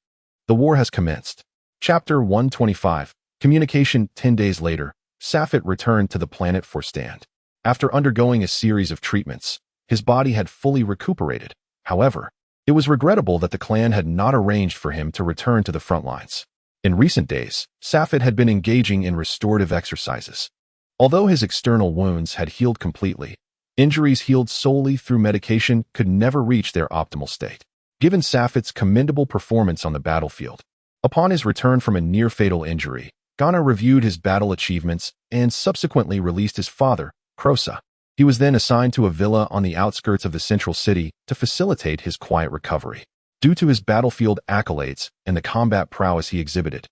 The war has commenced. Chapter 125. Communication. 10 days later, Safet returned to the planet for stand. After undergoing a series of treatments, his body had fully recuperated. However, it was regrettable that the clan had not arranged for him to return to the front lines. In recent days, Safet had been engaging in restorative exercises. Although his external wounds had healed completely, injuries healed solely through medication could never reach their optimal state. Given Safet's commendable performance on the battlefield, upon his return from a near-fatal injury, Ghana reviewed his battle achievements and subsequently released his father, Crosa. He was then assigned to a villa on the outskirts of the central city to facilitate his quiet recovery. Due to his battlefield accolades and the combat prowess he exhibited,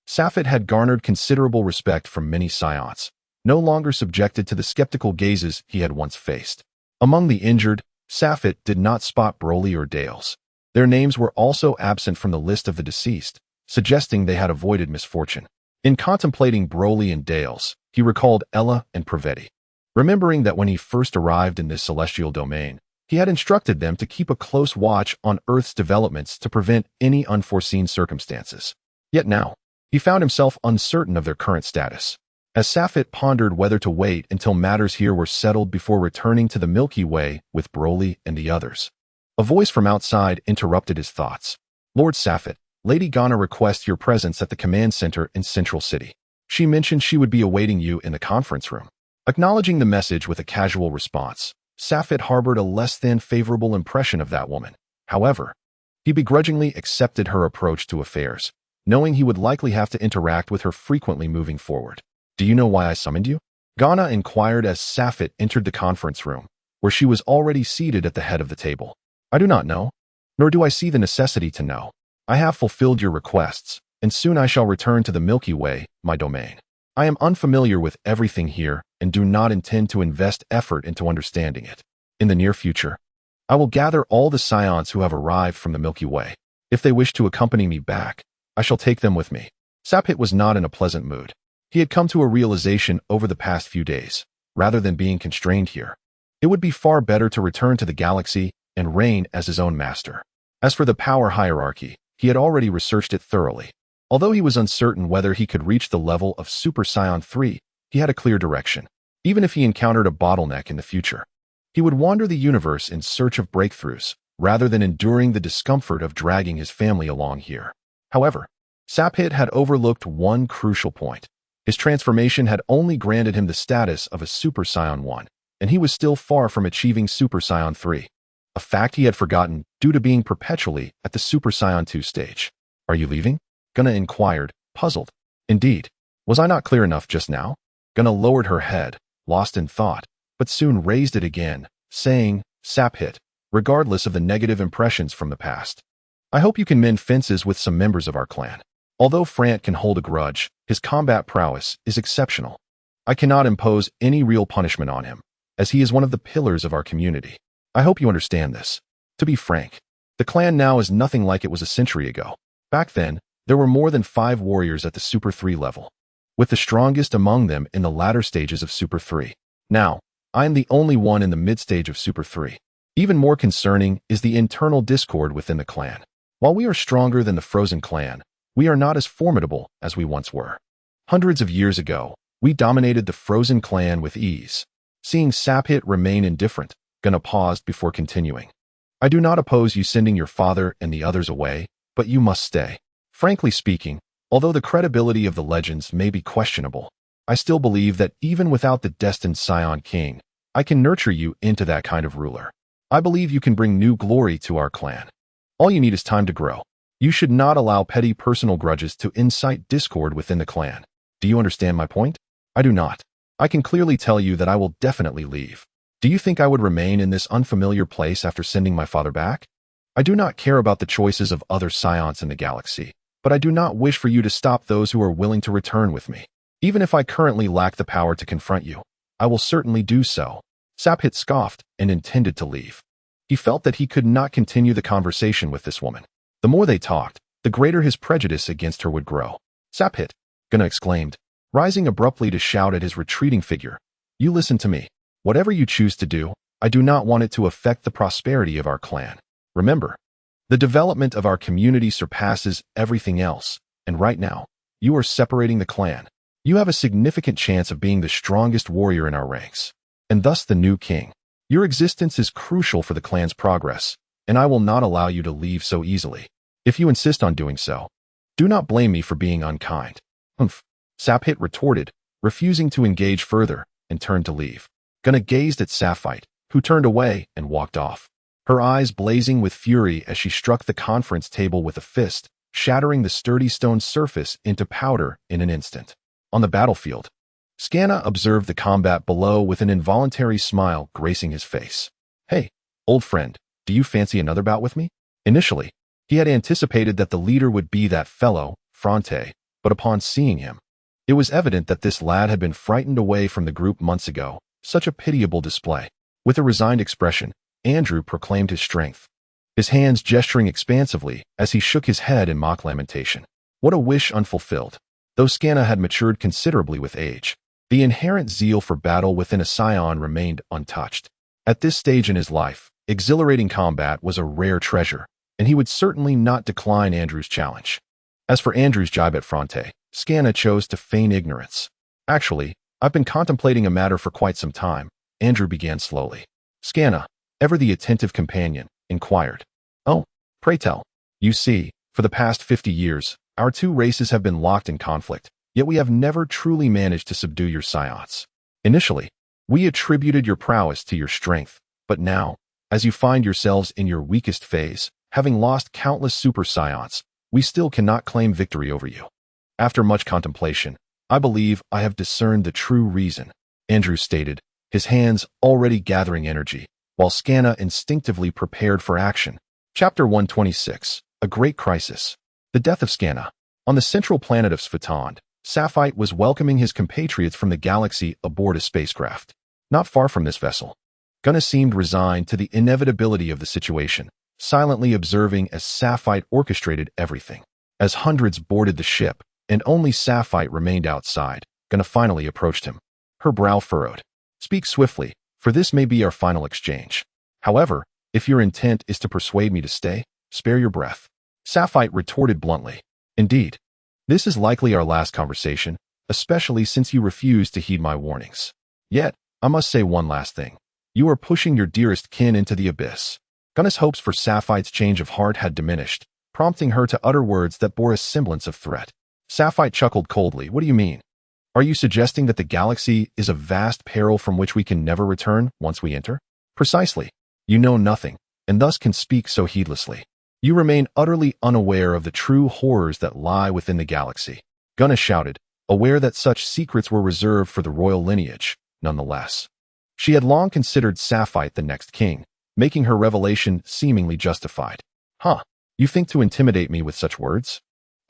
Safet had garnered considerable respect from many scions, no longer subjected to the skeptical gazes he had once faced. Among the injured, Safet did not spot Broly or Dales. Their names were also absent from the list of the deceased, suggesting they had avoided misfortune. In contemplating Broly and Dales, he recalled Ella and Praveti. Remembering that when he first arrived in this celestial domain, he had instructed them to keep a close watch on Earth's developments to prevent any unforeseen circumstances. Yet now, he found himself uncertain of their current status. As Safet pondered whether to wait until matters here were settled before returning to the Milky Way with Broly and the others, a voice from outside interrupted his thoughts. Lord Safet, Lady Ghana requests your presence at the command center in Central City. She mentioned she would be awaiting you in the conference room. Acknowledging the message with a casual response, Safet harbored a less than favorable impression of that woman. However, he begrudgingly accepted her approach to affairs, knowing he would likely have to interact with her frequently moving forward. Do you know why I summoned you? Ghana inquired as Safet entered the conference room, where she was already seated at the head of the table. I do not know, nor do I see the necessity to know. I have fulfilled your requests, and soon I shall return to the Milky Way, my domain. I am unfamiliar with everything here and do not intend to invest effort into understanding it. In the near future, I will gather all the scions who have arrived from the Milky Way. If they wish to accompany me back, I shall take them with me. Safet was not in a pleasant mood. He had come to a realization over the past few days. Rather than being constrained here, it would be far better to return to the galaxy and reign as his own master. As for the power hierarchy, he had already researched it thoroughly. Although he was uncertain whether he could reach the level of Super Saiyan 3, he had a clear direction. Even if he encountered a bottleneck in the future, he would wander the universe in search of breakthroughs, rather than enduring the discomfort of dragging his family along here. However, Safet had overlooked one crucial point. His transformation had only granted him the status of a Super Saiyan 1, and he was still far from achieving Super Saiyan 3, a fact he had forgotten due to being perpetually at the Super Saiyan 2 stage. Are you leaving? Ghana inquired, puzzled. Indeed. Was I not clear enough just now? Ghana lowered her head, lost in thought, but soon raised it again, saying, Safet, regardless of the negative impressions from the past, I hope you can mend fences with some members of our clan. Although Frant can hold a grudge, his combat prowess is exceptional. I cannot impose any real punishment on him, as he is one of the pillars of our community. I hope you understand this. To be frank, the clan now is nothing like it was a century ago. Back then, there were more than 5 warriors at the Super 3 level, with the strongest among them in the latter stages of Super 3. Now, I am the only one in the mid-stage of Super 3. Even more concerning is the internal discord within the clan. While we are stronger than the Frozen clan, we are not as formidable as we once were. Hundreds of years ago, we dominated the Frozen clan with ease. Seeing Safet remain indifferent, Ghana paused before continuing. I do not oppose you sending your father and the others away, but you must stay. Frankly speaking, although the credibility of the legends may be questionable, I still believe that even without the destined Scion King, I can nurture you into that kind of ruler. I believe you can bring new glory to our clan. All you need is time to grow. You should not allow petty personal grudges to incite discord within the clan. Do you understand my point? I do not. I can clearly tell you that I will definitely leave. Do you think I would remain in this unfamiliar place after sending my father back? I do not care about the choices of other scions in the galaxy, but I do not wish for you to stop those who are willing to return with me. Even if I currently lack the power to confront you, I will certainly do so. Safet scoffed and intended to leave. He felt that he could not continue the conversation with this woman. The more they talked, the greater his prejudice against her would grow. Safet, Ghana exclaimed, rising abruptly to shout at his retreating figure. You listen to me. Whatever you choose to do, I do not want it to affect the prosperity of our clan. Remember, the development of our community surpasses everything else, and right now, you are separating the clan. You have a significant chance of being the strongest warrior in our ranks, and thus the new king. Your existence is crucial for the clan's progress, and I will not allow you to leave so easily. If you insist on doing so, do not blame me for being unkind. Humph. Sapphire retorted, refusing to engage further, and turned to leave. Gunna gazed at Sapphire, who turned away and walked off, her eyes blazing with fury as she struck the conference table with a fist, shattering the sturdy stone surface into powder in an instant. On the battlefield, Scanna observed the combat below with an involuntary smile gracing his face. Hey, old friend, do you fancy another bout with me? Initially, he had anticipated that the leader would be that fellow, Fronte, but upon seeing him, it was evident that this lad had been frightened away from the group months ago. Such a pitiable display. With a resigned expression, Andrew proclaimed his strength, his hands gesturing expansively as he shook his head in mock lamentation. What a wish unfulfilled. Though Scanna had matured considerably with age, the inherent zeal for battle within a scion remained untouched. At this stage in his life, exhilarating combat was a rare treasure, and he would certainly not decline Andrew's challenge. As for Andrew's jibe at Fronte, Scanna chose to feign ignorance. Actually, I've been contemplating a matter for quite some time, Andrew began slowly. Scanna, ever the attentive companion, inquired. Oh, pray tell. You see, for the past 50 years, our two races have been locked in conflict, yet we have never truly managed to subdue your scions. Initially, we attributed your prowess to your strength, but now, as you find yourselves in your weakest phase, having lost countless super scions, we still cannot claim victory over you. After much contemplation, I believe I have discerned the true reason, Andrew stated, his hands already gathering energy, while Scanna instinctively prepared for action. Chapter 126, A Great Crisis. The death of Scanna. On the central planet of Sfatond, Sapphire was welcoming his compatriots from the galaxy aboard a spacecraft. Not far from this vessel, Gunna seemed resigned to the inevitability of the situation, silently observing as Sapphire orchestrated everything. As hundreds boarded the ship, and only Sapphire remained outside, Gunna finally approached him, her brow furrowed. Speak swiftly, for this may be our final exchange. However, if your intent is to persuade me to stay, spare your breath. Sapphire retorted bluntly. Indeed, this is likely our last conversation, especially since you refuse to heed my warnings. Yet, I must say one last thing. You are pushing your dearest kin into the abyss. Gunna's hopes for Sapphire's change of heart had diminished, prompting her to utter words that bore a semblance of threat. Sapphire chuckled coldly. What do you mean? Are you suggesting that the galaxy is a vast peril from which we can never return once we enter? Precisely. You know nothing, and thus can speak so heedlessly. You remain utterly unaware of the true horrors that lie within the galaxy. Gunna shouted, aware that such secrets were reserved for the royal lineage, nonetheless. She had long considered Sapphire the next king, making her revelation seemingly justified. Huh, you think to intimidate me with such words?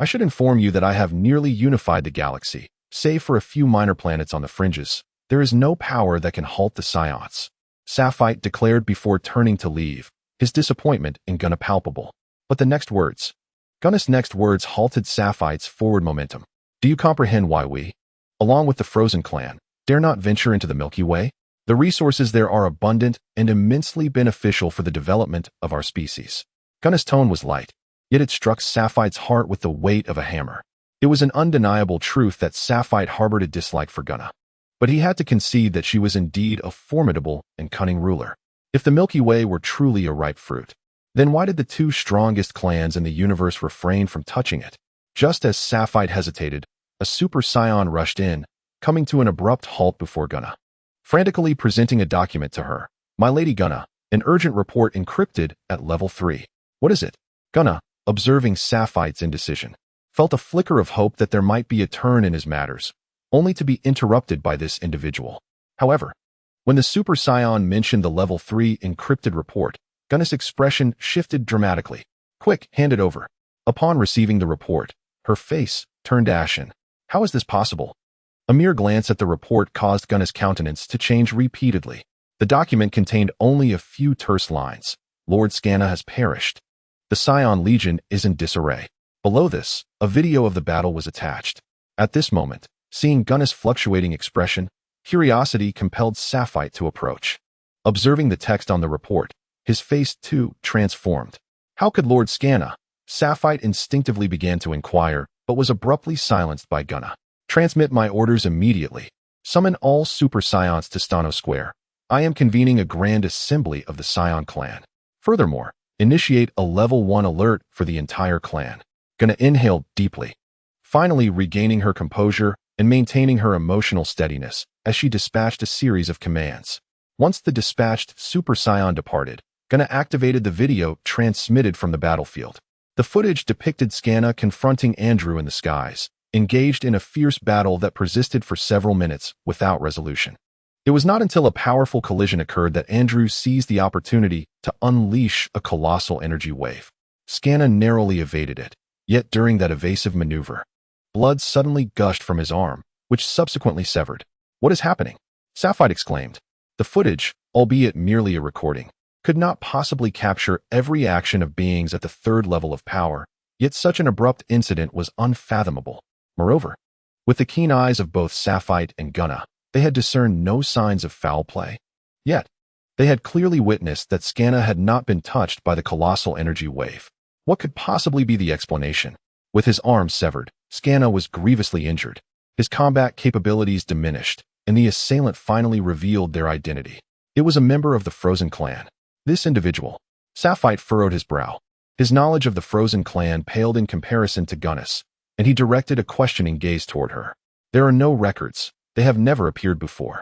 I should inform you that I have nearly unified the galaxy, save for a few minor planets on the fringes. There is no power that can halt the scions. Sapphire declared before turning to leave, his disappointment in Gunna palpable. But the next words. Gunna's next words halted Sapphire's forward momentum. Do you comprehend why we, along with the Frozen clan, dare not venture into the Milky Way? The resources there are abundant and immensely beneficial for the development of our species. Gunna's tone was light, yet it struck Sapphire's heart with the weight of a hammer. It was an undeniable truth that Sapphire harbored a dislike for Gunna, but he had to concede that she was indeed a formidable and cunning ruler. If the Milky Way were truly a ripe fruit, then why did the two strongest clans in the universe refrain from touching it? Just as Sapphire hesitated, a super scion rushed in, coming to an abrupt halt before Gunna, frantically presenting a document to her. My Lady Gunna, an urgent report encrypted at level 3. What is it? Gunna, observing Sapphire's indecision, felt a flicker of hope that there might be a turn in his matters, only to be interrupted by this individual. However, when the Super Scion mentioned the Level 3 encrypted report, Gunna's expression shifted dramatically. Quick, hand it over. Upon receiving the report, her face turned ashen. How is this possible? A mere glance at the report caused Gunna's countenance to change repeatedly. The document contained only a few terse lines. Lord Scanna has perished. The Scion Legion is in disarray. Below this, a video of the battle was attached. At this moment, seeing Gunna's fluctuating expression, Curiosity compelled Sapphire to approach. Observing the text on the report, his face, too, transformed. How could Lord Scanna? Sapphire instinctively began to inquire, but was abruptly silenced by Gunna. Transmit my orders immediately. Summon all Super Scions to Stano Square. I am convening a grand assembly of the Scion clan. Furthermore, initiate a level 1 alert for the entire clan. Gunna inhaled deeply, finally regaining her composure and maintaining her emotional steadiness as she dispatched a series of commands. Once the dispatched Super Scion departed, Gunna activated the video transmitted from the battlefield. The footage depicted Scanna confronting Andrew in the skies, engaged in a fierce battle that persisted for several minutes without resolution. It was not until a powerful collision occurred that Andrew seized the opportunity to unleash a colossal energy wave. Scanna narrowly evaded it, yet during that evasive maneuver, blood suddenly gushed from his arm, which subsequently severed. What is happening? Sapphire exclaimed. The footage, albeit merely a recording, could not possibly capture every action of beings at the third level of power, yet such an abrupt incident was unfathomable. Moreover, with the keen eyes of both Sapphire and Gunna, they had discerned no signs of foul play. Yet, they had clearly witnessed that Scanna had not been touched by the colossal energy wave. What could possibly be the explanation? With his arm severed, Scanna was grievously injured. His combat capabilities diminished, and the assailant finally revealed their identity. It was a member of the Frozen clan. This individual. Sapphire furrowed his brow. His knowledge of the Frozen clan paled in comparison to Gunna's, and he directed a questioning gaze toward her. There are no records. They have never appeared before.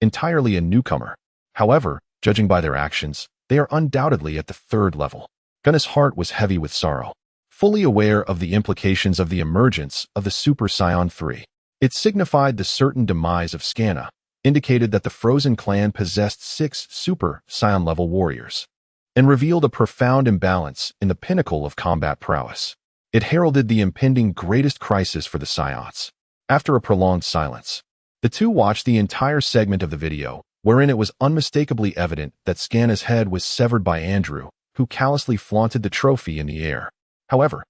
Entirely a newcomer. However, judging by their actions, they are undoubtedly at the third level. Gunna's heart was heavy with sorrow, fully aware of the implications of the emergence of the Super Scion 3. It signified the certain demise of Scanna, indicated that the Frozen clan possessed 6 Super Scion-level warriors, and revealed a profound imbalance in the pinnacle of combat prowess. It heralded the impending greatest crisis for the Scions. After a prolonged silence, the two watched the entire segment of the video, wherein it was unmistakably evident that Scanna's head was severed by Andrew, who callously flaunted the trophy in the air. However,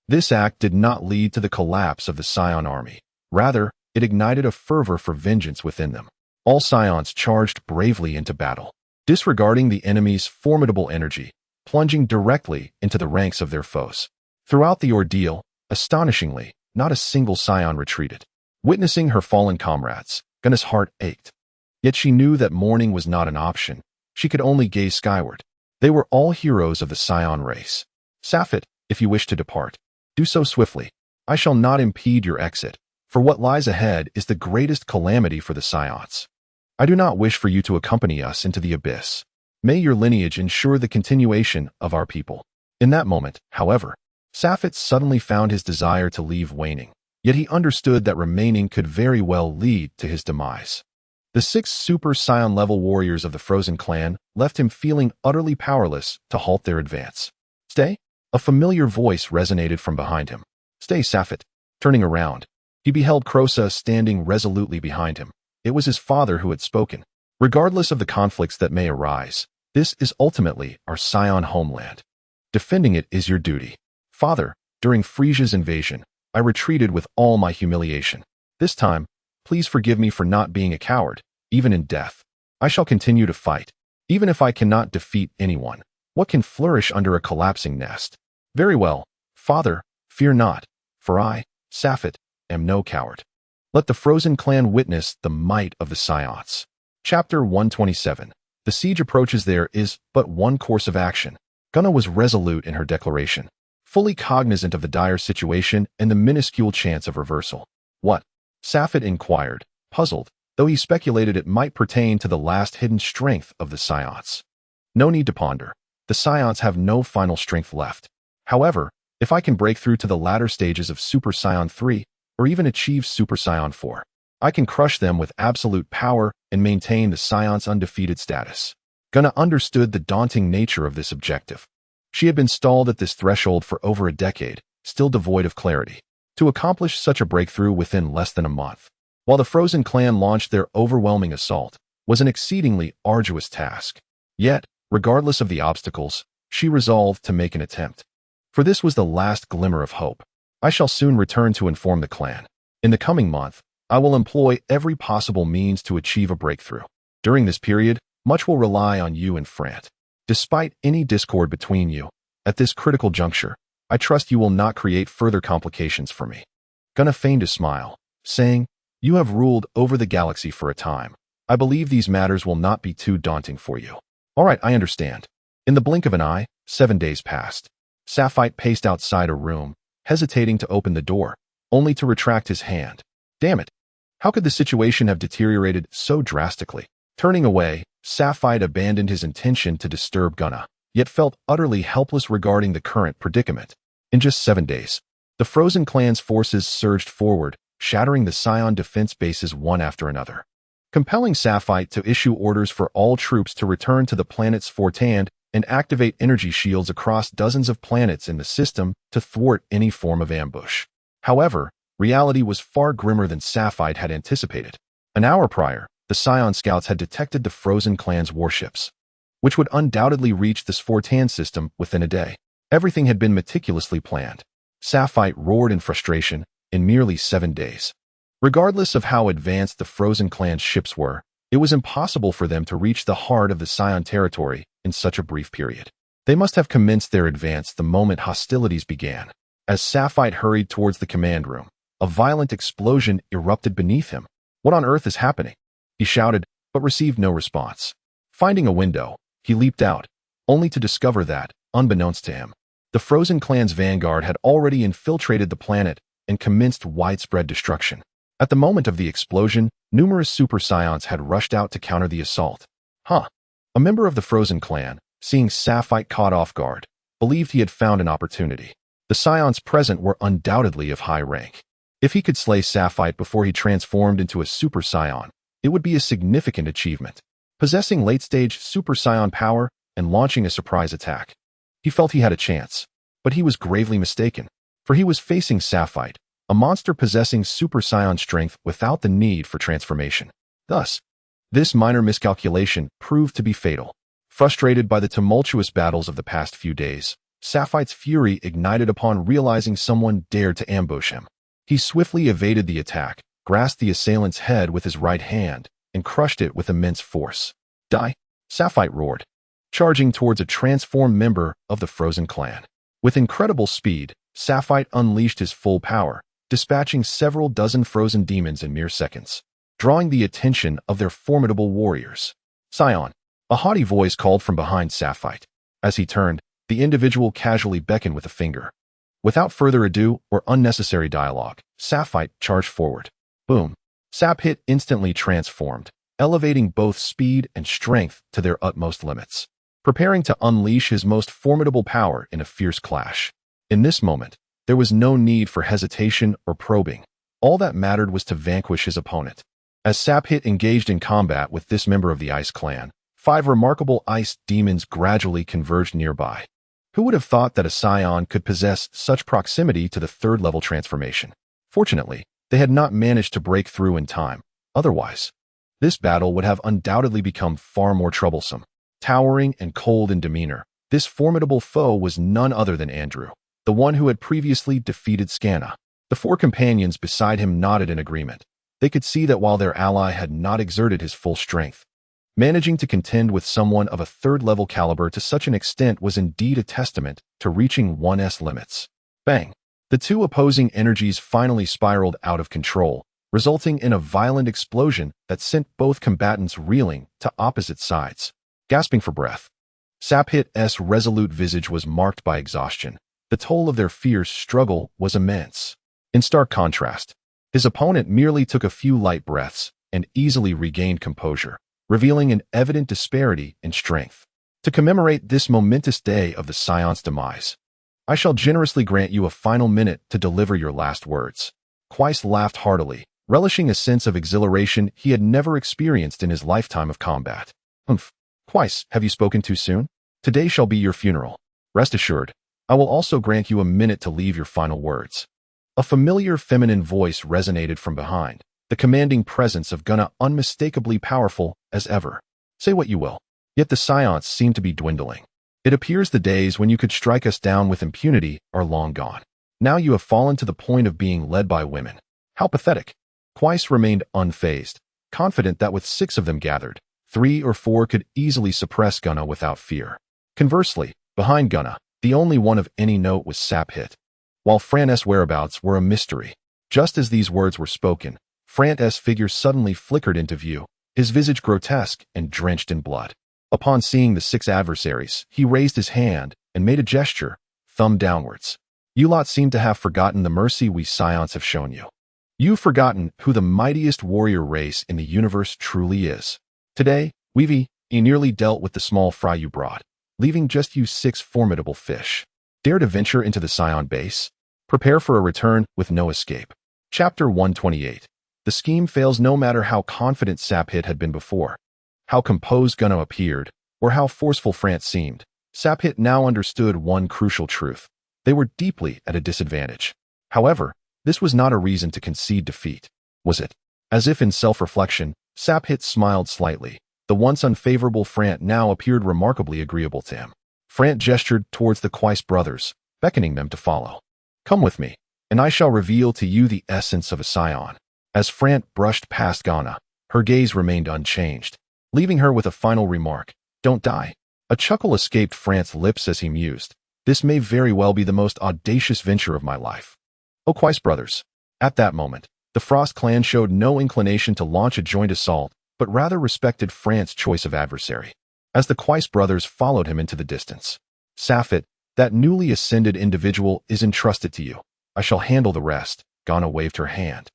this act did not lead to the collapse of the Scion army. Rather, it ignited a fervor for vengeance within them. All Scions charged bravely into battle, disregarding the enemy's formidable energy, plunging directly into the ranks of their foes. Throughout the ordeal, astonishingly, not a single Scion retreated. Witnessing her fallen comrades, Gunna's heart ached. Yet she knew that mourning was not an option. She could only gaze skyward. They were all heroes of the Scion race. Sapphire, if you wish to depart, do so swiftly. I shall not impede your exit, for what lies ahead is the greatest calamity for the Scions. I do not wish for you to accompany us into the abyss. May your lineage ensure the continuation of our people. In that moment, however, Sapphire suddenly found his desire to leave waning. Yet he understood that remaining could very well lead to his demise. The 6 Super Scion-level warriors of the Frozen clan left him feeling utterly powerless to halt their advance. Stay? A familiar voice resonated from behind him. Stay, Sapphire. Turning around, he beheld Crosa standing resolutely behind him. It was his father who had spoken. Regardless of the conflicts that may arise, this is ultimately our Scion homeland. Defending it is your duty. Father, during Frieza's invasion, I retreated with all my humiliation. This time, please forgive me for not being a coward, even in death. I shall continue to fight, even if I cannot defeat anyone. What can flourish under a collapsing nest? Very well, Father, fear not, for I, Sapphire, am no coward. Let the Frozen clan witness the might of the Scions. Chapter 127. The siege approaches. There is but one course of action. Gunna was resolute in her declaration, fully cognizant of the dire situation and the minuscule chance of reversal. What? Sapphire inquired, puzzled, though he speculated it might pertain to the last hidden strength of the Scions. No need to ponder. The Scions have no final strength left. However, if I can break through to the latter stages of Super Scion 3, or even achieve Super Scion 4, I can crush them with absolute power and maintain the Scion's undefeated status. Gunna understood the daunting nature of this objective. She had been stalled at this threshold for over a decade, still devoid of clarity. To accomplish such a breakthrough within less than a month, while the Frozen clan launched their overwhelming assault, was an exceedingly arduous task. Yet, regardless of the obstacles, she resolved to make an attempt. For this was the last glimmer of hope. I shall soon return to inform the clan. In the coming month, I will employ every possible means to achieve a breakthrough. During this period, much will rely on you and Frant. Despite any discord between you, at this critical juncture, I trust you will not create further complications for me. Gunna feigned a smile, saying, You have ruled over the galaxy for a time. I believe these matters will not be too daunting for you. All right, I understand. In the blink of an eye, 7 days passed. Sapphire paced outside a room, hesitating to open the door, only to retract his hand. Damn it! How could the situation have deteriorated so drastically? Turning away, Sapphire abandoned his intention to disturb Gunna, yet felt utterly helpless regarding the current predicament. In just 7 days, the Frozen Clan's forces surged forward, shattering the Scion defense bases one after another, compelling Sapphire to issue orders for all troops to return to the planet's Fortand and activate energy shields across dozens of planets in the system to thwart any form of ambush. However, reality was far grimmer than Sapphire had anticipated. An hour prior, the Scion scouts had detected the Frozen Clan's warships, which would undoubtedly reach the Fortand system within a day. Everything had been meticulously planned. Sapphire roared in frustration in merely 7 days. Regardless of how advanced the Frozen Clan's ships were, it was impossible for them to reach the heart of the Scion territory in such a brief period. They must have commenced their advance the moment hostilities began. As Sapphire hurried towards the command room, a violent explosion erupted beneath him. What on earth is happening? He shouted, but received no response. Finding a window, he leaped out, only to discover that, unbeknownst to him, the Frozen Clan's vanguard had already infiltrated the planet and commenced widespread destruction. At the moment of the explosion, numerous Super Scions had rushed out to counter the assault. A member of the Frozen Clan, seeing Sapphire caught off guard, believed he had found an opportunity. The Scions present were undoubtedly of high rank. If he could slay Sapphire before he transformed into a Super Scion, it would be a significant achievement. Possessing late-stage Super Scion power and launching a surprise attack, he felt he had a chance. But he was gravely mistaken, for he was facing Sapphire, a monster possessing Super Scion strength without the need for transformation. Thus, this minor miscalculation proved to be fatal. Frustrated by the tumultuous battles of the past few days, Sapphire's fury ignited upon realizing someone dared to ambush him. He swiftly evaded the attack, grasped the assailant's head with his right hand, and crushed it with immense force. Die! Sapphire roared, charging towards a transformed member of the Frozen Clan. With incredible speed, Sapphire unleashed his full power, dispatching several dozen frozen demons in mere seconds, drawing the attention of their formidable warriors. Scion! A haughty voice called from behind Sapphire. As he turned, the individual casually beckoned with a finger. Without further ado or unnecessary dialogue, Sapphire charged forward. Boom! Sapphire instantly transformed, elevating both speed and strength to their utmost limits, preparing to unleash his most formidable power in a fierce clash. In this moment, there was no need for hesitation or probing. All that mattered was to vanquish his opponent. As Sapphire engaged in combat with this member of the Ice Clan, 5 remarkable ice demons gradually converged nearby. Who would have thought that a Scion could possess such proximity to the 3rd-level transformation? Fortunately, they had not managed to break through in time. Otherwise, this battle would have undoubtedly become far more troublesome. Towering and cold in demeanor, this formidable foe was none other than Andrew, the one who had previously defeated Scanna. The 4 companions beside him nodded in agreement. They could see that while their ally had not exerted his full strength, managing to contend with someone of a 3rd-level caliber to such an extent was indeed a testament to reaching one's limits. Bang! The 2 opposing energies finally spiraled out of control, resulting in a violent explosion that sent both combatants reeling to opposite sides. Gasping for breath, Sapphire's resolute visage was marked by exhaustion. The toll of their fierce struggle was immense. In stark contrast, his opponent merely took a few light breaths and easily regained composure, revealing an evident disparity in strength. To commemorate this momentous day of the Scion's demise, I shall generously grant you a final minute to deliver your last words. Quais laughed heartily, relishing a sense of exhilaration he had never experienced in his lifetime of combat. Humph! Quais, have you spoken too soon? Today shall be your funeral. Rest assured, I will also grant you a minute to leave your final words. A familiar feminine voice resonated from behind, the commanding presence of Gunna unmistakably powerful as ever. Say what you will, yet the Scions seem to be dwindling. It appears the days when you could strike us down with impunity are long gone. Now you have fallen to the point of being led by women. How pathetic! Quais remained unfazed, confident that with 6 of them gathered, 3 or 4 could easily suppress Gunna without fear. Conversely, behind Gunna, the only one of any note was Saphit, while Fran's whereabouts were a mystery. Just as these words were spoken, Fran's figure suddenly flickered into view, his visage grotesque and drenched in blood. Upon seeing the 6 adversaries, he raised his hand and made a gesture, thumb downwards. You lot seem to have forgotten the mercy we Scions have shown you. You've forgotten who the mightiest warrior race in the universe truly is. Today, we've nearly dealt with the small fry you brought, leaving just you 6 formidable fish. Dare to venture into the Scion base? Prepare for a return with no escape. Chapter 128. The scheme fails no matter how confident Saphit had been before, how composed Gunna appeared, or how forceful France seemed. Saphit now understood one crucial truth. They were deeply at a disadvantage. However, this was not a reason to concede defeat, was it? As if in self-reflection, Saphit smiled slightly. The once unfavorable Frant now appeared remarkably agreeable to him. Frant gestured towards the Quais brothers, beckoning them to follow. Come with me, and I shall reveal to you the essence of a Scion. As Frant brushed past Gunna, her gaze remained unchanged, leaving her with a final remark, "Don't die." A chuckle escaped Frant's lips as he mused. This may very well be the most audacious venture of my life. O Quais brothers. At that moment, the Frost clan showed no inclination to launch a joint assault, but rather respected Frant's choice of adversary. As the Quais brothers followed him into the distance, Saphit, that newly ascended individual, is entrusted to you. I shall handle the rest. Gunna waved her hand.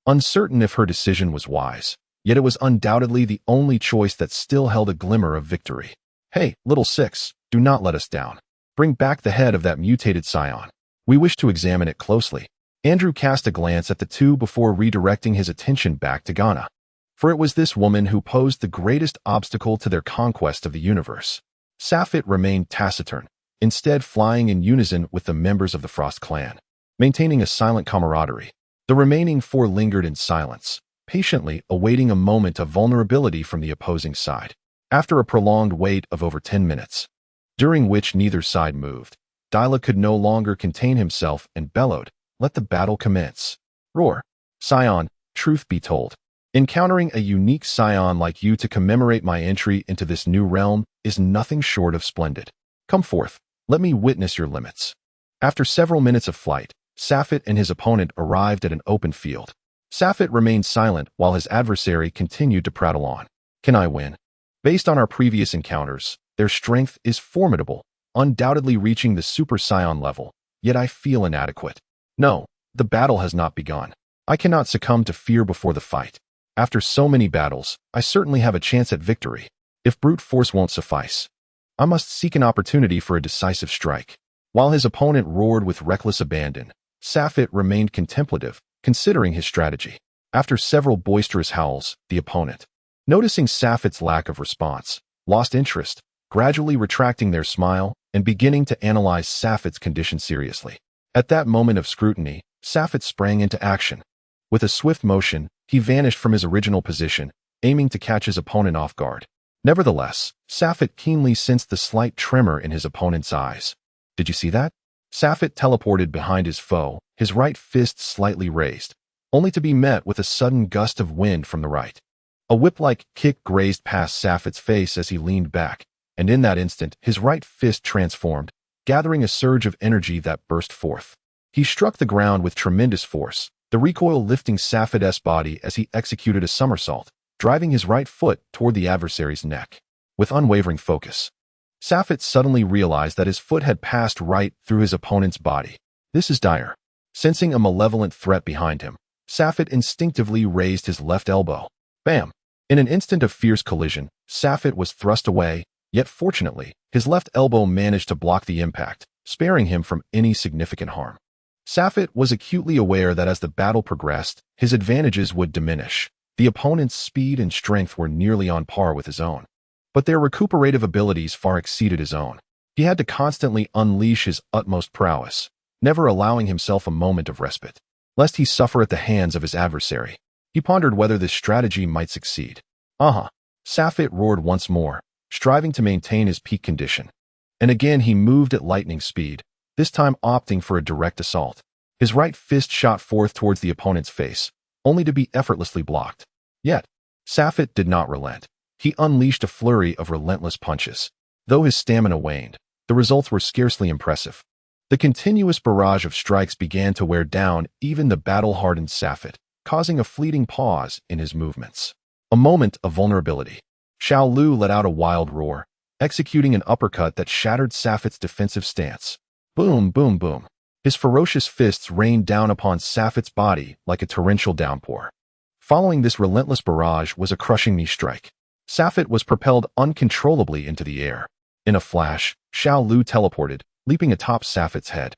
Uncertain if her decision was wise, yet it was undoubtedly the only choice that still held a glimmer of victory. Hey, little 6, do not let us down. Bring back the head of that mutated Scion. We wish to examine it closely. Andrew cast a glance at the two before redirecting his attention back to Gunna. For it was this woman who posed the greatest obstacle to their conquest of the universe. Saphit remained taciturn, instead flying in unison with the members of the Frost clan, maintaining a silent camaraderie. The remaining 4 lingered in silence, patiently awaiting a moment of vulnerability from the opposing side. After a prolonged wait of over 10 minutes, during which neither side moved, Dyla could no longer contain himself and bellowed, "Let the battle commence." Roar. Scion, truth be told, encountering a unique Scion like you to commemorate my entry into this new realm is nothing short of splendid. Come forth, let me witness your limits. After several minutes of flight, Saphit and his opponent arrived at an open field. Saphit remained silent while his adversary continued to prattle on. Can I win? Based on our previous encounters, their strength is formidable, undoubtedly reaching the Super Scion level, yet I feel inadequate. No, the battle has not begun. I cannot succumb to fear before the fight. After so many battles, I certainly have a chance at victory. If brute force won't suffice, I must seek an opportunity for a decisive strike. While his opponent roared with reckless abandon, Saphit remained contemplative, considering his strategy. After several boisterous howls, the opponent, noticing Saphit's lack of response, lost interest, gradually retracting their smile and beginning to analyze Saphit's condition seriously. At that moment of scrutiny, Saphit sprang into action. With a swift motion, he vanished from his original position, aiming to catch his opponent off guard. Nevertheless, Saphit keenly sensed the slight tremor in his opponent's eyes. Did you see that? Saphit teleported behind his foe, his right fist slightly raised, only to be met with a sudden gust of wind from the right. A whip-like kick grazed past Saphit's face as he leaned back, and in that instant, his right fist transformed, gathering a surge of energy that burst forth. He struck the ground with tremendous force, the recoil lifting Saphit's body as he executed a somersault, driving his right foot toward the adversary's neck. With unwavering focus, Saphit suddenly realized that his foot had passed right through his opponent's body. This is dire. Sensing a malevolent threat behind him, Saphit instinctively raised his left elbow. Bam! In an instant of fierce collision, Saphit was thrust away, yet fortunately, his left elbow managed to block the impact, sparing him from any significant harm. Saphit was acutely aware that as the battle progressed, his advantages would diminish. The opponent's speed and strength were nearly on par with his own, but their recuperative abilities far exceeded his own. He had to constantly unleash his utmost prowess, never allowing himself a moment of respite, lest he suffer at the hands of his adversary. He pondered whether this strategy might succeed. Saphit roared once more, striving to maintain his peak condition. And again he moved at lightning speed, this time opting for a direct assault. His right fist shot forth towards the opponent's face, only to be effortlessly blocked. Yet, Safet did not relent. He unleashed a flurry of relentless punches. Though his stamina waned, the results were scarcely impressive. The continuous barrage of strikes began to wear down even the battle-hardened Safet, causing a fleeting pause in his movements. A moment of vulnerability. Xiao Lu let out a wild roar, executing an uppercut that shattered Safet's defensive stance. Boom, boom, boom. His ferocious fists rained down upon Safet's body like a torrential downpour. Following this relentless barrage was a crushing knee strike. Safet was propelled uncontrollably into the air. In a flash, Xiao Lu teleported, leaping atop Safet's head,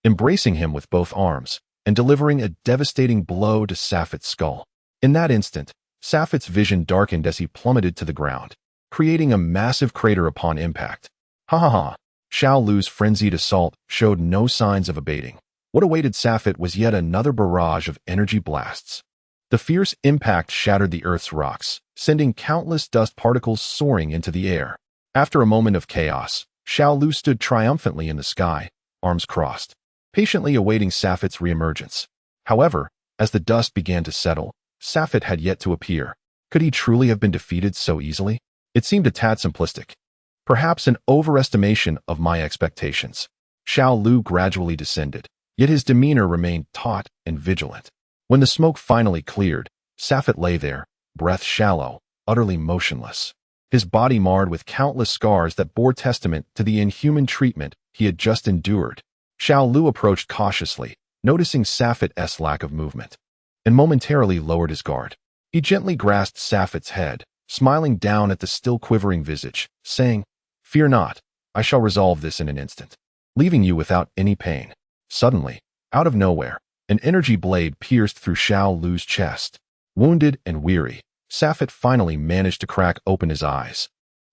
embracing him with both arms, and delivering a devastating blow to Safet's skull. In that instant, Safet's vision darkened as he plummeted to the ground, creating a massive crater upon impact. Ha ha ha! Xiao Lu's frenzied assault showed no signs of abating. What awaited Safet was yet another barrage of energy blasts. The fierce impact shattered the Earth's rocks, sending countless dust particles soaring into the air. After a moment of chaos, Xiao Lu stood triumphantly in the sky, arms crossed, patiently awaiting Safet's reemergence. However, as the dust began to settle, Safet had yet to appear. Could he truly have been defeated so easily? It seemed a tad simplistic. Perhaps an overestimation of my expectations. Xiao Lu gradually descended, yet his demeanor remained taut and vigilant. When the smoke finally cleared, Safet lay there, breath shallow, utterly motionless. His body marred with countless scars that bore testament to the inhuman treatment he had just endured. Xiao Lu approached cautiously, noticing Safet's lack of movement, and momentarily lowered his guard. He gently grasped Safet's head, smiling down at the still quivering visage, saying, "Fear not, I shall resolve this in an instant, leaving you without any pain." Suddenly, out of nowhere, an energy blade pierced through Xiao Lu's chest. Wounded and weary, Safet finally managed to crack open his eyes,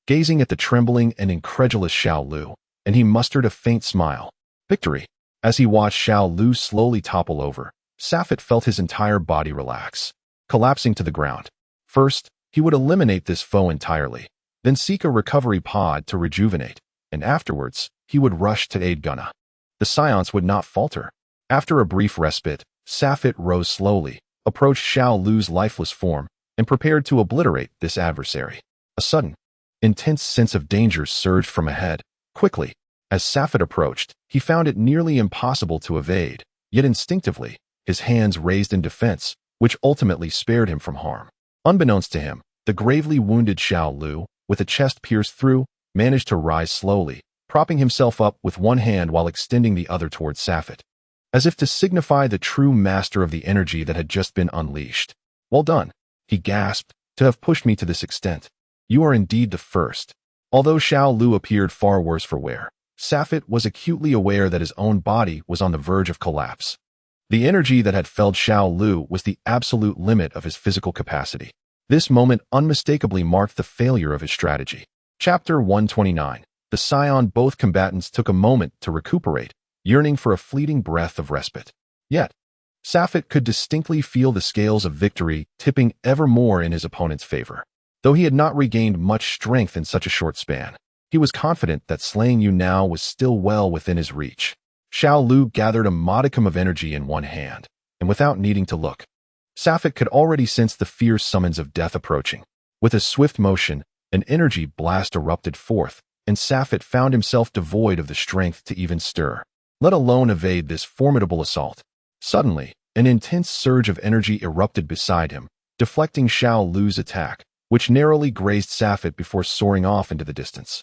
gazing at the trembling and incredulous Xiao Lu, and he mustered a faint smile. Victory! As he watched Xiao Lu slowly topple over, Safet felt his entire body relax, collapsing to the ground. First, he would eliminate this foe entirely, then seek a recovery pod to rejuvenate, and afterwards, he would rush to aid Gunna. The Scions would not falter. After a brief respite, Safet rose slowly, approached Xiao Lu's lifeless form, and prepared to obliterate this adversary. A sudden, intense sense of danger surged from ahead. Quickly, as Safet approached, he found it nearly impossible to evade, yet instinctively, his hands raised in defense, which ultimately spared him from harm. Unbeknownst to him, the gravely wounded Xiao Lu, with a chest pierced through, managed to rise slowly, propping himself up with one hand while extending the other towards Safet, as if to signify the true master of the energy that had just been unleashed. "Well done," he gasped, "to have pushed me to this extent. You are indeed the first." Although Xiao Lu appeared far worse for wear, Safet was acutely aware that his own body was on the verge of collapse. The energy that had felled Xiao Lu was the absolute limit of his physical capacity. This moment unmistakably marked the failure of his strategy. Chapter 129. The Scion. Both combatants took a moment to recuperate, yearning for a fleeting breath of respite. Yet, Safet could distinctly feel the scales of victory tipping ever more in his opponent's favor. Though he had not regained much strength in such a short span, he was confident that slaying you now was still well within his reach. Xiao Lu gathered a modicum of energy in one hand, and without needing to look, Safet could already sense the fierce summons of death approaching. With a swift motion, an energy blast erupted forth, and Safet found himself devoid of the strength to even stir, let alone evade this formidable assault. Suddenly, an intense surge of energy erupted beside him, deflecting Xiao Lu's attack, which narrowly grazed Safet before soaring off into the distance,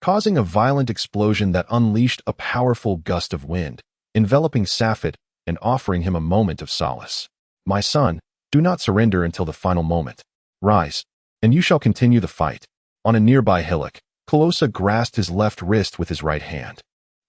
causing a violent explosion that unleashed a powerful gust of wind, enveloping Safet and offering him a moment of solace. "My son, do not surrender until the final moment. Rise, and you shall continue the fight." On a nearby hillock, Colossa grasped his left wrist with his right hand.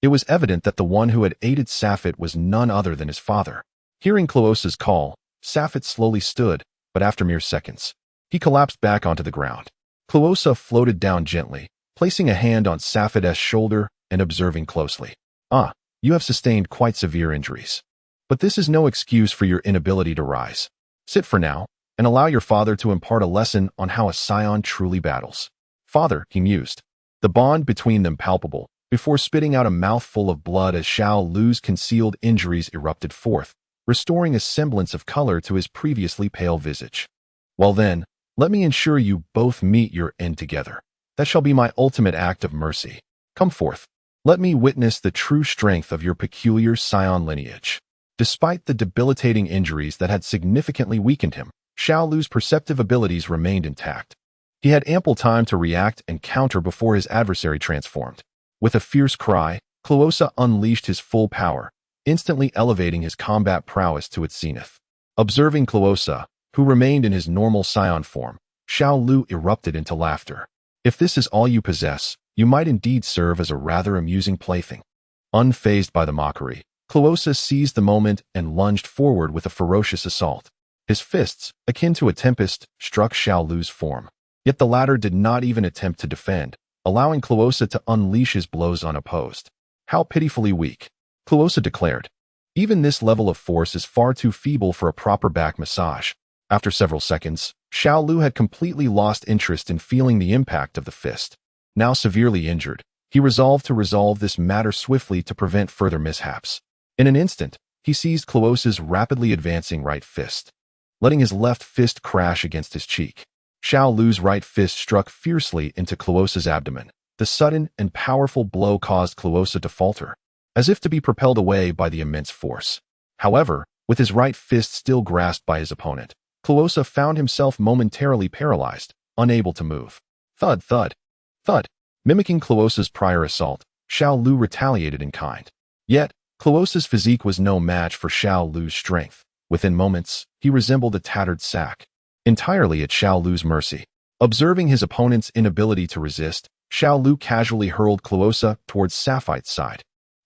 It was evident that the one who had aided Safet was none other than his father. Hearing Colossa's call, Safet slowly stood, but after mere seconds, he collapsed back onto the ground. Colossa floated down gently, placing a hand on Safet's shoulder and observing closely. "Ah, you have sustained quite severe injuries. But this is no excuse for your inability to rise. Sit for now, and allow your father to impart a lesson on how a scion truly battles." "Father," he mused, the bond between them palpable, before spitting out a mouthful of blood as Xiao Lu's concealed injuries erupted forth, restoring a semblance of color to his previously pale visage. Well then, let me ensure you both meet your end together. That shall be my ultimate act of mercy. Come forth. Let me witness the true strength of your peculiar scion lineage. Despite the debilitating injuries that had significantly weakened him, Xiao Lu's perceptive abilities remained intact. He had ample time to react and counter before his adversary transformed. With a fierce cry, Clowosa unleashed his full power, instantly elevating his combat prowess to its zenith. Observing Clowosa, who remained in his normal scion form, Xiao Lu erupted into laughter. If this is all you possess, you might indeed serve as a rather amusing plaything. Unfazed by the mockery, Clowosa seized the moment and lunged forward with a ferocious assault. His fists, akin to a tempest, struck Xiao Lu's form. Yet the latter did not even attempt to defend, allowing Clowosa to unleash his blows unopposed. How pitifully weak, Clowosa declared. Even this level of force is far too feeble for a proper back massage. After several seconds, Xiao Lu had completely lost interest in feeling the impact of the fist. Now severely injured, he resolved to resolve this matter swiftly to prevent further mishaps. In an instant, he seized Clowosa's rapidly advancing right fist, letting his left fist crash against his cheek. Xiao Lu's right fist struck fiercely into Clowosa's abdomen. The sudden and powerful blow caused Clowosa to falter, as if to be propelled away by the immense force. However, with his right fist still grasped by his opponent, Clowosa found himself momentarily paralyzed, unable to move. Thud, thud, thud. Mimicking Clowosa's prior assault, Xiao Lu retaliated in kind. Yet, Clowosa's physique was no match for Xiao Lu's strength. Within moments, he resembled a tattered sack, entirely at Xiao Lu's mercy. Observing his opponent's inability to resist, Xiao Lu casually hurled Clowosa towards Sapphite's side.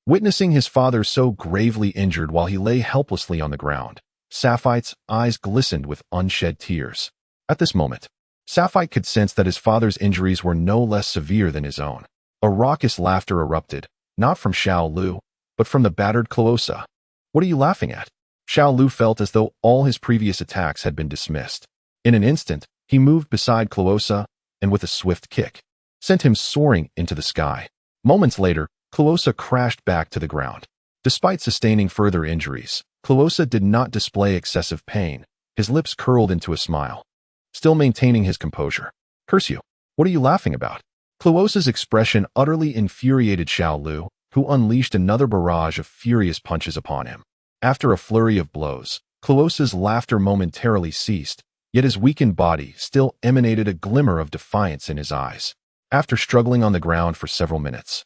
Witnessing his father so gravely injured while he lay helplessly on the ground, Sapphite's eyes glistened with unshed tears. At this moment, Sapphite could sense that his father's injuries were no less severe than his own. A raucous laughter erupted, not from Xiao Lu, but from the battered Clowosa. What are you laughing at? Xiao Lu felt as though all his previous attacks had been dismissed. In an instant, he moved beside Clowosa and with a swift kick, sent him soaring into the sky. Moments later, Clowosa crashed back to the ground. Despite sustaining further injuries, Clowosa did not display excessive pain. His lips curled into a smile, still maintaining his composure. Curse you! What are you laughing about? Clowosa's expression utterly infuriated Xiao Lu, who unleashed another barrage of furious punches upon him. After a flurry of blows, Clowosa's laughter momentarily ceased, yet his weakened body still emanated a glimmer of defiance in his eyes. After struggling on the ground for several minutes,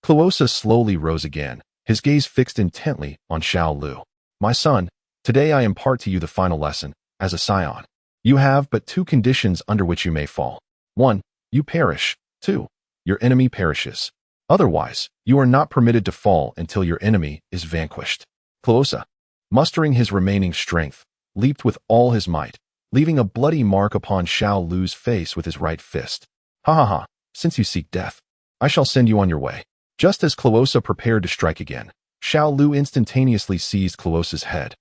Clowosa slowly rose again, his gaze fixed intently on Xiao Lu. My son, today I impart to you the final lesson. As a scion, you have but two conditions under which you may fall. 1. You perish. 2. Your enemy perishes. Otherwise, you are not permitted to fall until your enemy is vanquished. Clowosa, mustering his remaining strength, leaped with all his might, leaving a bloody mark upon Xiao Lu's face with his right fist. Ha ha ha, since you seek death, I shall send you on your way. Just as Clowosa prepared to strike again, Xiao Lu instantaneously seized Clowosa's head,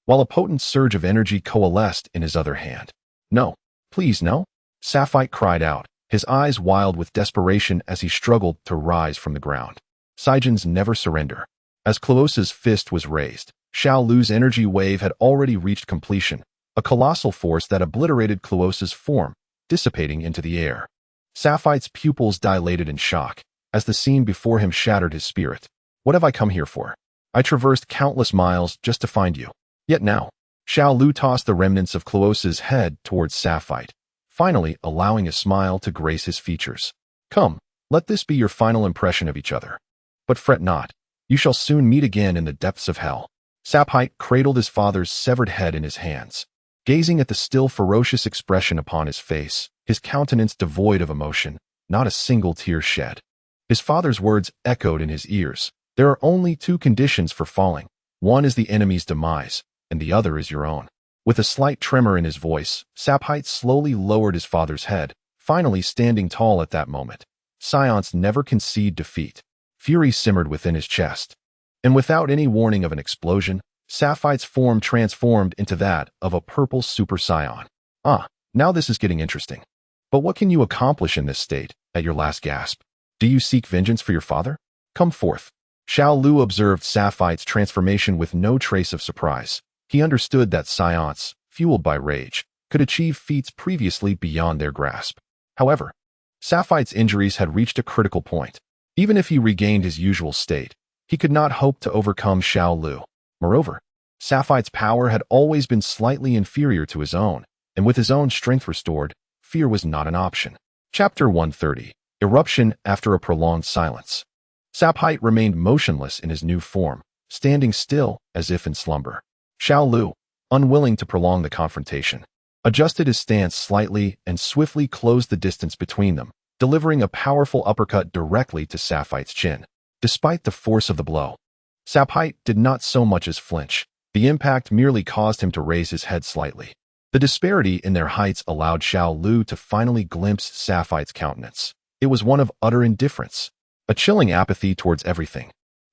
while a potent surge of energy coalesced in his other hand. No, please no, Sapphite cried out, his eyes wild with desperation as he struggled to rise from the ground. Saiyans never surrender. As Clowosa's fist was raised, Xiao Lu's energy wave had already reached completion, a colossal force that obliterated Clowosa's form, dissipating into the air. Sapphite's pupils dilated in shock, as the scene before him shattered his spirit. What have I come here for? I traversed countless miles just to find you. Yet now, Xiao Lu tossed the remnants of Clowosa's head towards Sapphite, finally allowing a smile to grace his features. Come, let this be your final impression of each other. But fret not, you shall soon meet again in the depths of hell. Sapphite cradled his father's severed head in his hands, gazing at the still ferocious expression upon his face, his countenance devoid of emotion, not a single tear shed. His father's words echoed in his ears. There are only two conditions for falling. One is the enemy's demise, and the other is your own. With a slight tremor in his voice, Sapphite slowly lowered his father's head, finally standing tall at that moment. Scions never concede defeat. Fury simmered within his chest, and without any warning of an explosion, Sapphite's form transformed into that of a purple super scion. Ah, now this is getting interesting. But what can you accomplish in this state, at your last gasp? Do you seek vengeance for your father? Come forth. Xiao Lu observed Sapphite's transformation with no trace of surprise. He understood that scions, fueled by rage, could achieve feats previously beyond their grasp. However, Saphite's injuries had reached a critical point. Even if he regained his usual state, he could not hope to overcome Xiao Lu. Moreover, Saphite's power had always been slightly inferior to his own, and with his own strength restored, fear was not an option. Chapter 130. Eruption after a prolonged silence. Saphite remained motionless in his new form, standing still as if in slumber. Xiao Lu, unwilling to prolong the confrontation, adjusted his stance slightly and swiftly closed the distance between them, delivering a powerful uppercut directly to Saphite's chin. Despite the force of the blow, Saphite did not so much as flinch. The impact merely caused him to raise his head slightly. The disparity in their heights allowed Xiao Lu to finally glimpse Saphite's countenance. It was one of utter indifference, a chilling apathy towards everything,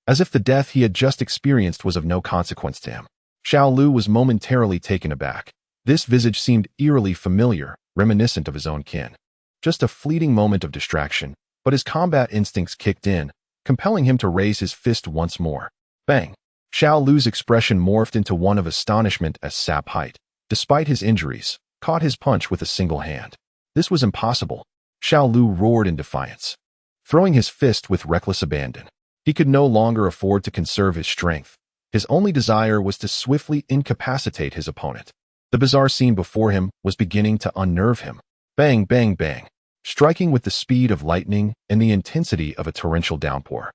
as if the death he had just experienced was of no consequence to him. Xiao Lu was momentarily taken aback. This visage seemed eerily familiar, reminiscent of his own kin. Just a fleeting moment of distraction, but his combat instincts kicked in, compelling him to raise his fist once more. Bang! Xiao Lu's expression morphed into one of astonishment as Saphite, despite his injuries, caught his punch with a single hand. This was impossible. Xiao Lu roared in defiance, throwing his fist with reckless abandon. He could no longer afford to conserve his strength. His only desire was to swiftly incapacitate his opponent. The bizarre scene before him was beginning to unnerve him. Bang, bang, bang, striking with the speed of lightning and the intensity of a torrential downpour.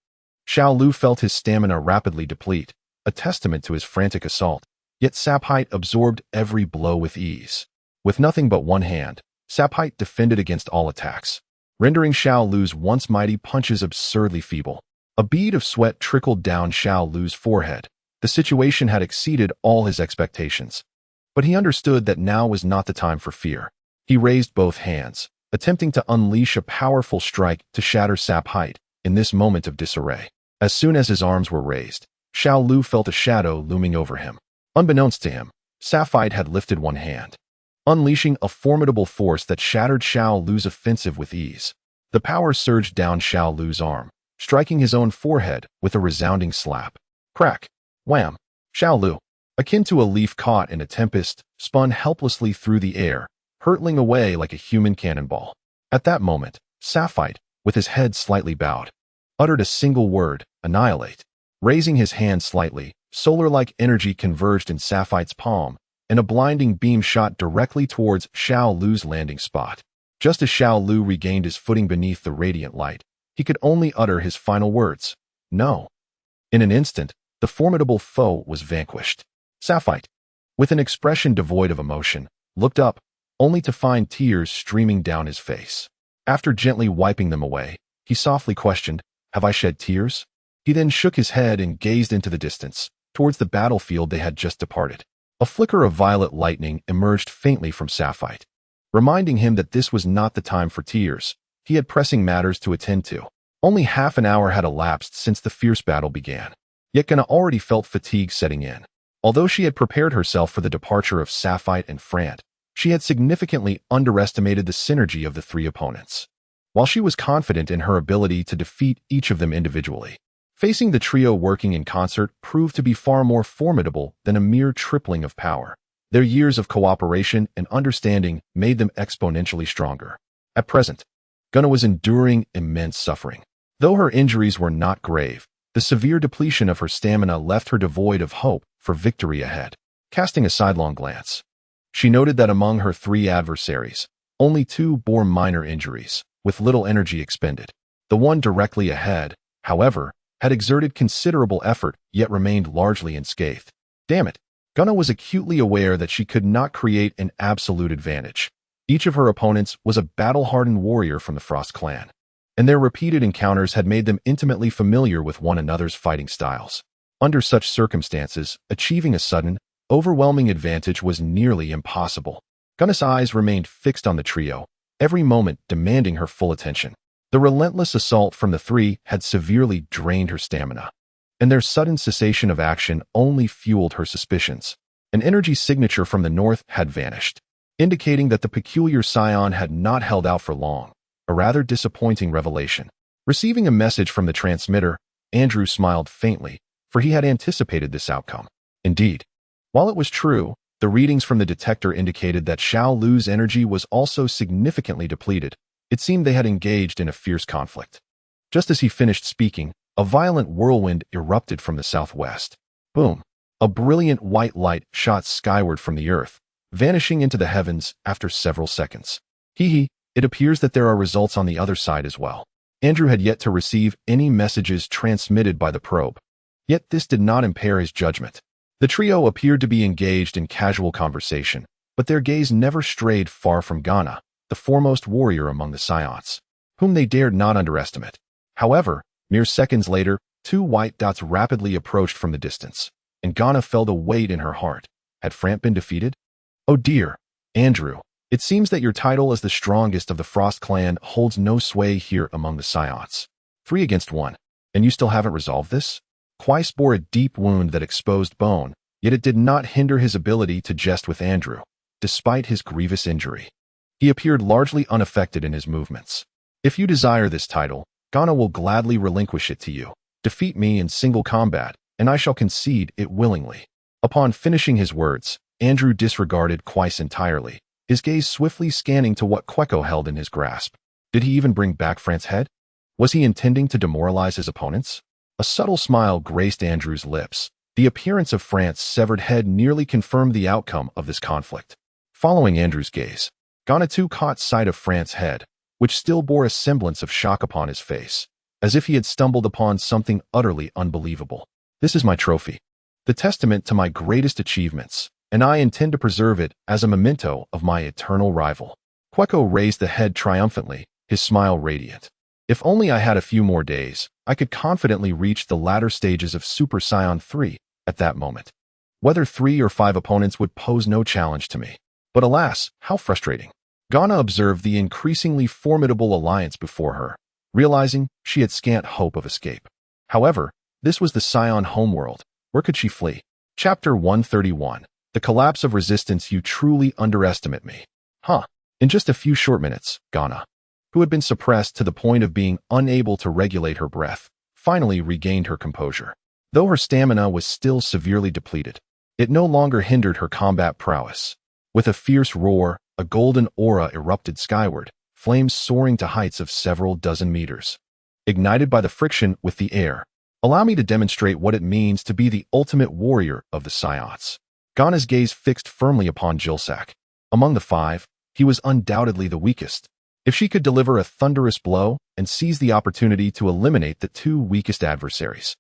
Xiao Lu felt his stamina rapidly deplete, a testament to his frantic assault, yet Saphite absorbed every blow with ease. With nothing but one hand, Saphite defended against all attacks, rendering Xiao Lu's once mighty punches absurdly feeble. A bead of sweat trickled down Xiao Lu's forehead. The situation had exceeded all his expectations, but he understood that now was not the time for fear. He raised both hands, attempting to unleash a powerful strike to shatter Saphite in this moment of disarray. As soon as his arms were raised, Xiao Lu felt a shadow looming over him. Unbeknownst to him, Saphite had lifted one hand, unleashing a formidable force that shattered Xiao Lu's offensive with ease. The power surged down Xiao Lu's arm, striking his own forehead with a resounding slap. Crack! Wham! Xiao Lu, akin to a leaf caught in a tempest, spun helplessly through the air, hurtling away like a human cannonball. At that moment, Saphite, with his head slightly bowed, uttered a single word: annihilate. Raising his hand slightly, solar-like energy converged in Saphite's palm, and a blinding beam shot directly towards Xiao Lu's landing spot. Just as Xiao Lu regained his footing beneath the radiant light, he could only utter his final words: no. In an instant, the formidable foe was vanquished. Saphite, with an expression devoid of emotion, looked up, only to find tears streaming down his face. After gently wiping them away, he softly questioned, "Have I shed tears?" He then shook his head and gazed into the distance, towards the battlefield they had just departed. A flicker of violet lightning emerged faintly from Saphite, reminding him that this was not the time for tears. He had pressing matters to attend to. Only half an hour had elapsed since the fierce battle began. Yet Gogeta already felt fatigue setting in. Although she had prepared herself for the departure of Saphite and Frant, she had significantly underestimated the synergy of the three opponents. While she was confident in her ability to defeat each of them individually, facing the trio working in concert proved to be far more formidable than a mere tripling of power. Their years of cooperation and understanding made them exponentially stronger. At present, Gogeta was enduring immense suffering. Though her injuries were not grave, the severe depletion of her stamina left her devoid of hope for victory ahead. Casting a sidelong glance, she noted that among her three adversaries, only two bore minor injuries, with little energy expended. The one directly ahead, however, had exerted considerable effort yet remained largely unscathed. Damn it! Gogeta was acutely aware that she could not create an absolute advantage. Each of her opponents was a battle-hardened warrior from the Frost clan, and their repeated encounters had made them intimately familiar with one another's fighting styles. Under such circumstances, achieving a sudden, overwhelming advantage was nearly impossible. Gogeta's eyes remained fixed on the trio, every moment demanding her full attention. The relentless assault from the three had severely drained her stamina, and their sudden cessation of action only fueled her suspicions. An energy signature from the north had vanished, indicating that the peculiar scion had not held out for long, a rather disappointing revelation. Receiving a message from the transmitter, Andrew smiled faintly, for he had anticipated this outcome. Indeed, While it was true, the readings from the detector indicated that Xiao Lu's energy was also significantly depleted. It seemed they had engaged in a fierce conflict. Just as he finished speaking, a violent whirlwind erupted from the southwest. Boom! A brilliant white light shot skyward from the earth, vanishing into the heavens after several seconds. It appears that there are results on the other side as well. Andrew had yet to receive any messages transmitted by the probe. Yet this did not impair his judgment. The trio appeared to be engaged in casual conversation, but their gaze never strayed far from Ghana, the foremost warrior among the Scions, whom they dared not underestimate. However, mere seconds later, two white dots rapidly approached from the distance, and Ghana felt a weight in her heart. Had Frant been defeated? Oh dear, Andrew, it seems that your title as the strongest of the Frost clan holds no sway here among the Scions. 3 against 1, and you still haven't resolved this? Quais bore a deep wound that exposed bone, yet it did not hinder his ability to jest with Andrew, despite his grievous injury. He appeared largely unaffected in his movements. If you desire this title, Ghana will gladly relinquish it to you. Defeat me in single combat, and I shall concede it willingly. Upon finishing his words, Andrew disregarded Quais entirely, his gaze swiftly scanning to what Queco held in his grasp. Did he even bring back Frant's head? Was he intending to demoralize his opponents? A subtle smile graced Andrew's lips. The appearance of Frant's severed head nearly confirmed the outcome of this conflict. Following Andrew's gaze, Ghana too caught sight of Frant's head, which still bore a semblance of shock upon his face, as if he had stumbled upon something utterly unbelievable. This is my trophy, the testament to my greatest achievements, and I intend to preserve it as a memento of my eternal rival. Queco raised the head triumphantly, his smile radiant. If only I had a few more days, I could confidently reach the latter stages of Super Saiyan 3 at that moment. Whether 3 or 5 opponents would pose no challenge to me. But alas, how frustrating. Ghana observed the increasingly formidable alliance before her, realizing she had scant hope of escape. However, this was the Scion homeworld. Where could she flee? Chapter 131. The collapse of resistance. You truly underestimate me. In just a few short minutes, Ghana, who had been suppressed to the point of being unable to regulate her breath, finally regained her composure. Though her stamina was still severely depleted, it no longer hindered her combat prowess. With a fierce roar, a golden aura erupted skyward, flames soaring to heights of several dozen meters. Ignited by the friction with the air, allow me to demonstrate what it means to be the ultimate warrior of the Scions. Ghana's gaze fixed firmly upon Jilsak. Among the 5, he was undoubtedly the weakest. If she could deliver a thunderous blow and seize the opportunity to eliminate the 2 weakest adversaries,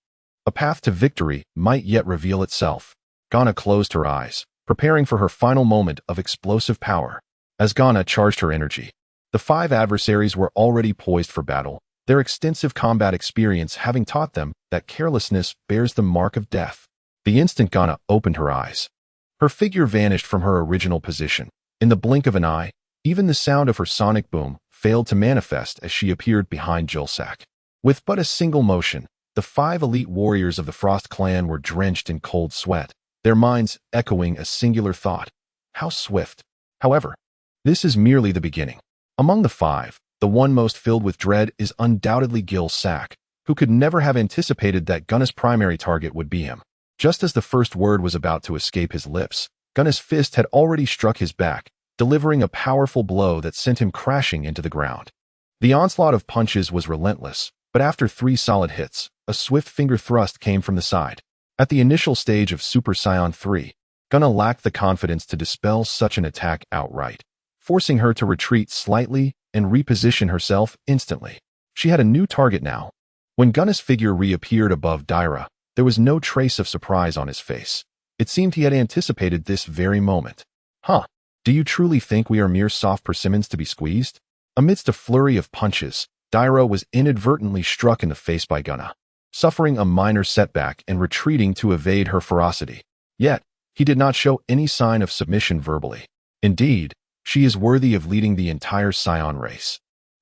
a path to victory might yet reveal itself. Ghana closed her eyes, preparing for her final moment of explosive power. As Ghana charged her energy, the 5 adversaries were already poised for battle, their extensive combat experience having taught them that carelessness bears the mark of death. The instant Ghana opened her eyes, her figure vanished from her original position. In the blink of an eye, even the sound of her sonic boom failed to manifest as she appeared behind Jilsak. With but a single motion, the 5 elite warriors of the Frost clan were drenched in cold sweat, their minds echoing a singular thought. How swift. However, this is merely the beginning. Among the 5, the one most filled with dread is undoubtedly Gil Sack, who could never have anticipated that Gunna's primary target would be him. Just as the first word was about to escape his lips, Gunna's fist had already struck his back, delivering a powerful blow that sent him crashing into the ground. The onslaught of punches was relentless, but after 3 solid hits, a swift finger thrust came from the side. At the initial stage of Super Saiyan 3, Gunna lacked the confidence to dispel such an attack outright, forcing her to retreat slightly and reposition herself instantly. She had a new target now. When Gunna's figure reappeared above Daira, there was no trace of surprise on his face. It seemed he had anticipated this very moment. Do you truly think we are mere soft persimmons to be squeezed? Amidst a flurry of punches, Daira was inadvertently struck in the face by Gunna, suffering a minor setback and retreating to evade her ferocity. Yet, he did not show any sign of submission verbally. Indeed, she is worthy of leading the entire Scion race.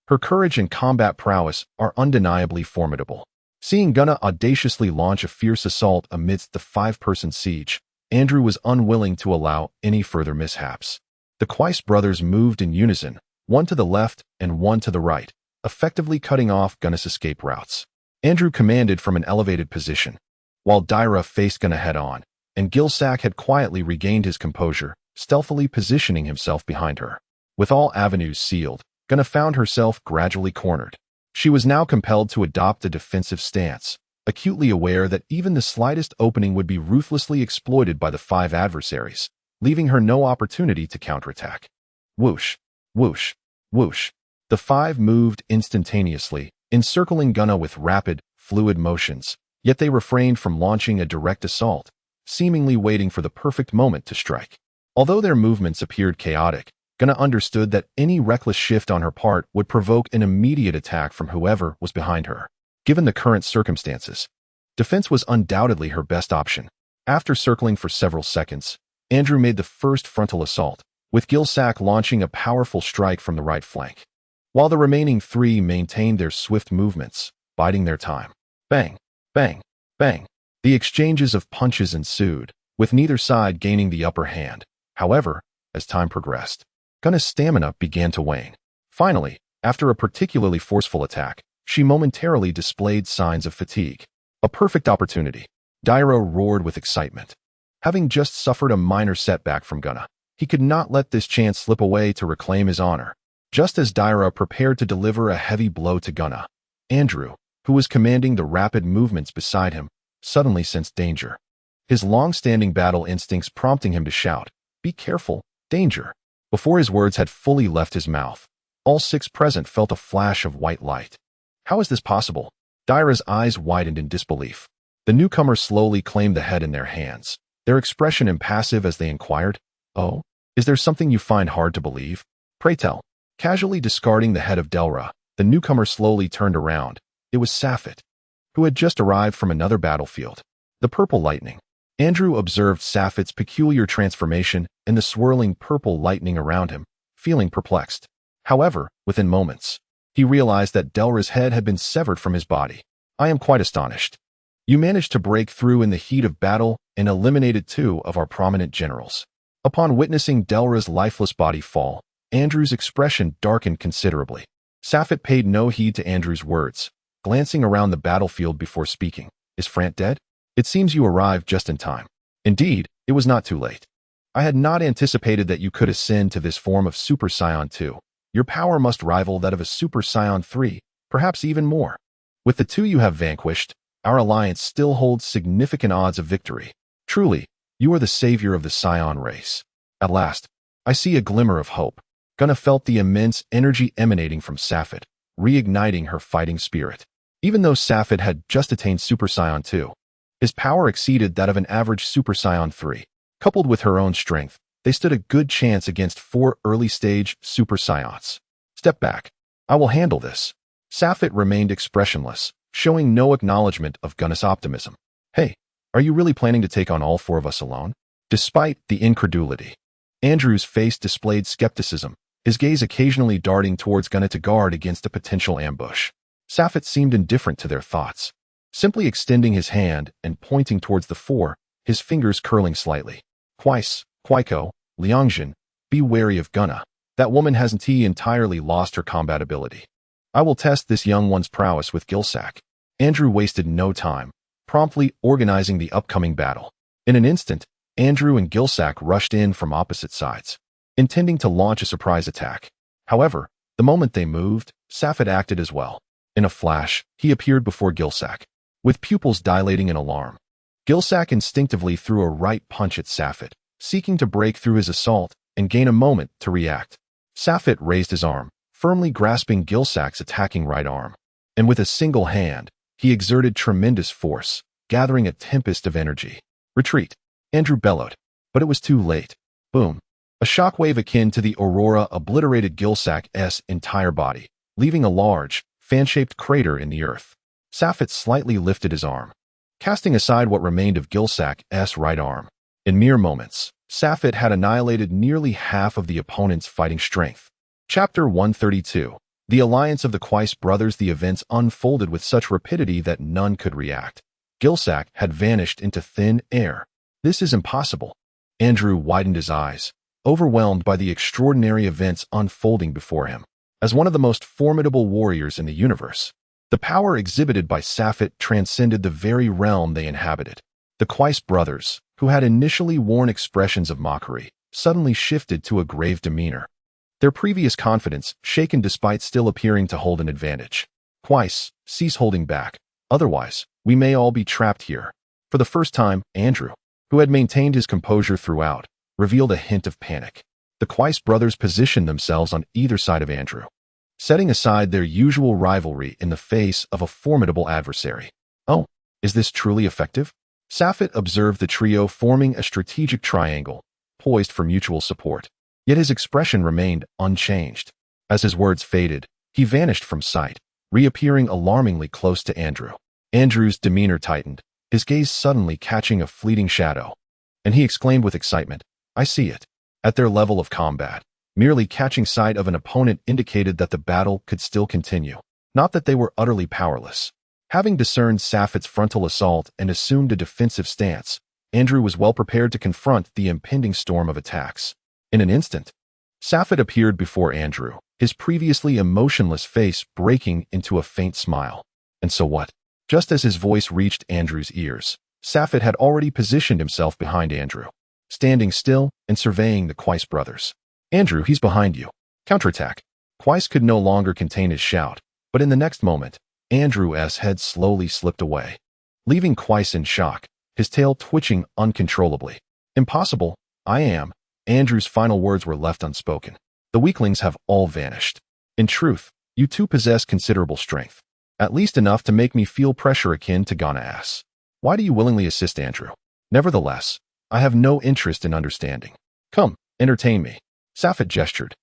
Her courage and combat prowess are undeniably formidable. Seeing Gunna audaciously launch a fierce assault amidst the 5-person siege, Andrew was unwilling to allow any further mishaps. The Quais brothers moved in unison, one to the left and one to the right, effectively cutting off Gunna's escape routes. Andrew commanded from an elevated position, while Daira faced Gunna head-on, and Gilsack had quietly regained his composure, stealthily positioning himself behind her. With all avenues sealed, Gunna found herself gradually cornered. She was now compelled to adopt a defensive stance, acutely aware that even the slightest opening would be ruthlessly exploited by the 5 adversaries, leaving her no opportunity to counterattack. Whoosh, whoosh, whoosh. The 5 moved instantaneously, encircling Gunna with rapid, fluid motions, yet they refrained from launching a direct assault, seemingly waiting for the perfect moment to strike. Although their movements appeared chaotic, Gunna understood that any reckless shift on her part would provoke an immediate attack from whoever was behind her. Given the current circumstances, defense was undoubtedly her best option. After circling for several seconds, Andrew made the first frontal assault, with Gilsack launching a powerful strike from the right flank, while the remaining 3 maintained their swift movements, biding their time. Bang, bang, bang. The exchanges of punches ensued, with neither side gaining the upper hand. However, as time progressed, Gunna's stamina began to wane. Finally, after a particularly forceful attack, she momentarily displayed signs of fatigue. A perfect opportunity. Dairo roared with excitement. Having just suffered a minor setback from Gunna, he could not let this chance slip away to reclaim his honor. Just as Dairo prepared to deliver a heavy blow to Gunna, Andrew, who was commanding the rapid movements beside him, suddenly sensed danger. His long-standing battle instincts prompting him to shout, "Be careful, danger." Before his words had fully left his mouth, all 6 present felt a flash of white light. How is this possible? Daira's eyes widened in disbelief. The newcomers slowly claimed the head in their hands, their expression impassive as they inquired, "Oh, is there something you find hard to believe? Pray tell." Casually discarding the head of Delra, the newcomer slowly turned around. It was Safet, who had just arrived from another battlefield. The purple lightning. Andrew observed Safet's peculiar transformation and the swirling purple lightning around him, feeling perplexed. However, within moments, he realized that Delra's head had been severed from his body. "I am quite astonished. You managed to break through in the heat of battle and eliminated 2 of our prominent generals." Upon witnessing Delra's lifeless body fall, Andrew's expression darkened considerably. Safet paid no heed to Andrew's words, glancing around the battlefield before speaking. "Is Frant dead? It seems you arrived just in time." "Indeed, it was not too late. I had not anticipated that you could ascend to this form of Super Saiyan 2. Your power must rival that of a Super Saiyan 3, perhaps even more. With the 2 you have vanquished, our alliance still holds significant odds of victory. Truly, you are the savior of the Saiyan race." At last, I see a glimmer of hope. Gunna felt the immense energy emanating from Safet, reigniting her fighting spirit. Even though Safet had just attained Super Saiyan 2, his power exceeded that of an average Super Saiyan 3. Coupled with her own strength, they stood a good chance against 4 early-stage Super Saiyans. "Step back. I will handle this." Safet remained expressionless, showing no acknowledgement of Gunna's optimism. "Hey, are you really planning to take on all 4 of us alone?" Despite the incredulity, Andrew's face displayed skepticism, his gaze occasionally darting towards Gunna to guard against a potential ambush. Safet seemed indifferent to their thoughts, simply extending his hand and pointing towards the 4, his fingers curling slightly. "Quais, Quaiko, Liangjin, be wary of Gunna. That woman hasn't entirely lost her combat ability. I will test this young one's prowess with Gilsack." Andrew wasted no time, promptly organizing the upcoming battle. In an instant, Andrew and Gilsack rushed in from opposite sides, intending to launch a surprise attack. However, the moment they moved, Safet acted as well. In a flash, he appeared before Gilsack, with pupils dilating in alarm. Gilsack instinctively threw a right punch at Safet, seeking to break through his assault and gain a moment to react. Safet raised his arm, firmly grasping Gilsack's attacking right arm, and with a single hand, he exerted tremendous force, gathering a tempest of energy. "Retreat!" Andrew bellowed, but it was too late. Boom! A shockwave akin to the aurora obliterated Gilsack's entire body, leaving a large, fan-shaped crater in the earth. Safet slightly lifted his arm, casting aside what remained of Gilsack's right arm. In mere moments, Safet had annihilated nearly half of the opponent's fighting strength. Chapter 132. The Alliance of the Quais Brothers. The events unfolded with such rapidity that none could react. Gilsack had vanished into thin air. "This is impossible." Andrew widened his eyes, overwhelmed by the extraordinary events unfolding before him. As one of the most formidable warriors in the universe, the power exhibited by Safet transcended the very realm they inhabited. The Quais brothers, who had initially worn expressions of mockery, suddenly shifted to a grave demeanor. Their previous confidence shaken despite still appearing to hold an advantage. Twice, cease holding back. Otherwise, we may all be trapped here. For the first time, Andrew, who had maintained his composure throughout, revealed a hint of panic. The Quais brothers positioned themselves on either side of Andrew, setting aside their usual rivalry in the face of a formidable adversary. Oh, is this truly effective? Safet observed the trio forming a strategic triangle, poised for mutual support. Yet his expression remained unchanged. As his words faded, he vanished from sight, reappearing alarmingly close to Andrew. Andrew's demeanor tightened, his gaze suddenly catching a fleeting shadow, and he exclaimed with excitement, "I see it." At their level of combat, merely catching sight of an opponent indicated that the battle could still continue, not that they were utterly powerless. Having discerned Safet's frontal assault and assumed a defensive stance, Andrew was well prepared to confront the impending storm of attacks. In an instant, Safet appeared before Andrew, his previously emotionless face breaking into a faint smile. And so what? Just as his voice reached Andrew's ears, Safet had already positioned himself behind Andrew, standing still and surveying the Quais brothers. "Andrew, he's behind you. Counterattack." Quais could no longer contain his shout, but in the next moment, Andrew's head slowly slipped away, leaving Quais in shock, his tail twitching uncontrollably. "Impossible. I am." Andrew's final words were left unspoken. "The weaklings have all vanished. In truth, you two possess considerable strength, at least enough to make me feel pressure akin to Gogeta. Why do you willingly assist Andrew? Nevertheless, I have no interest in understanding. Come, entertain me." Safet gestured,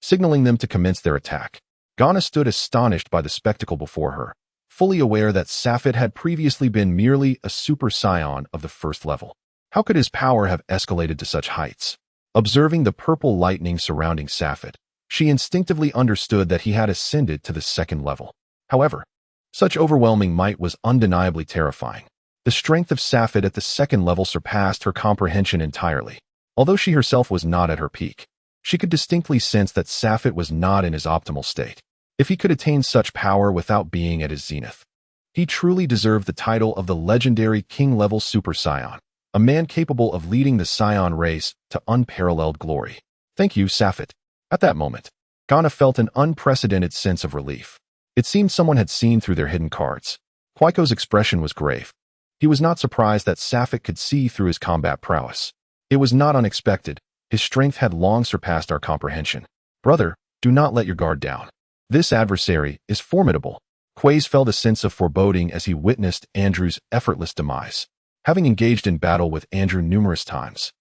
signaling them to commence their attack. Gogeta stood astonished by the spectacle before her, fully aware that Safet had previously been merely a super scion of the first level. How could his power have escalated to such heights? Observing the purple lightning surrounding Safet, she instinctively understood that he had ascended to the second level. However, such overwhelming might was undeniably terrifying. The strength of Safet at the second level surpassed her comprehension entirely. Although she herself was not at her peak, she could distinctly sense that Safet was not in his optimal state. If he could attain such power without being at his zenith, he truly deserved the title of the legendary king-level Super Scion, a man capable of leading the Scion race to unparalleled glory. "Thank you, Safet." At that moment, Gogeta felt an unprecedented sense of relief. It seemed someone had seen through their hidden cards. Quaico's expression was grave. He was not surprised that Safet could see through his combat prowess. It was not unexpected. His strength had long surpassed our comprehension. "Brother, do not let your guard down. This adversary is formidable." Quais felt a sense of foreboding as he witnessed Andrew's effortless demise. Having engaged in battle with Andrew numerous times,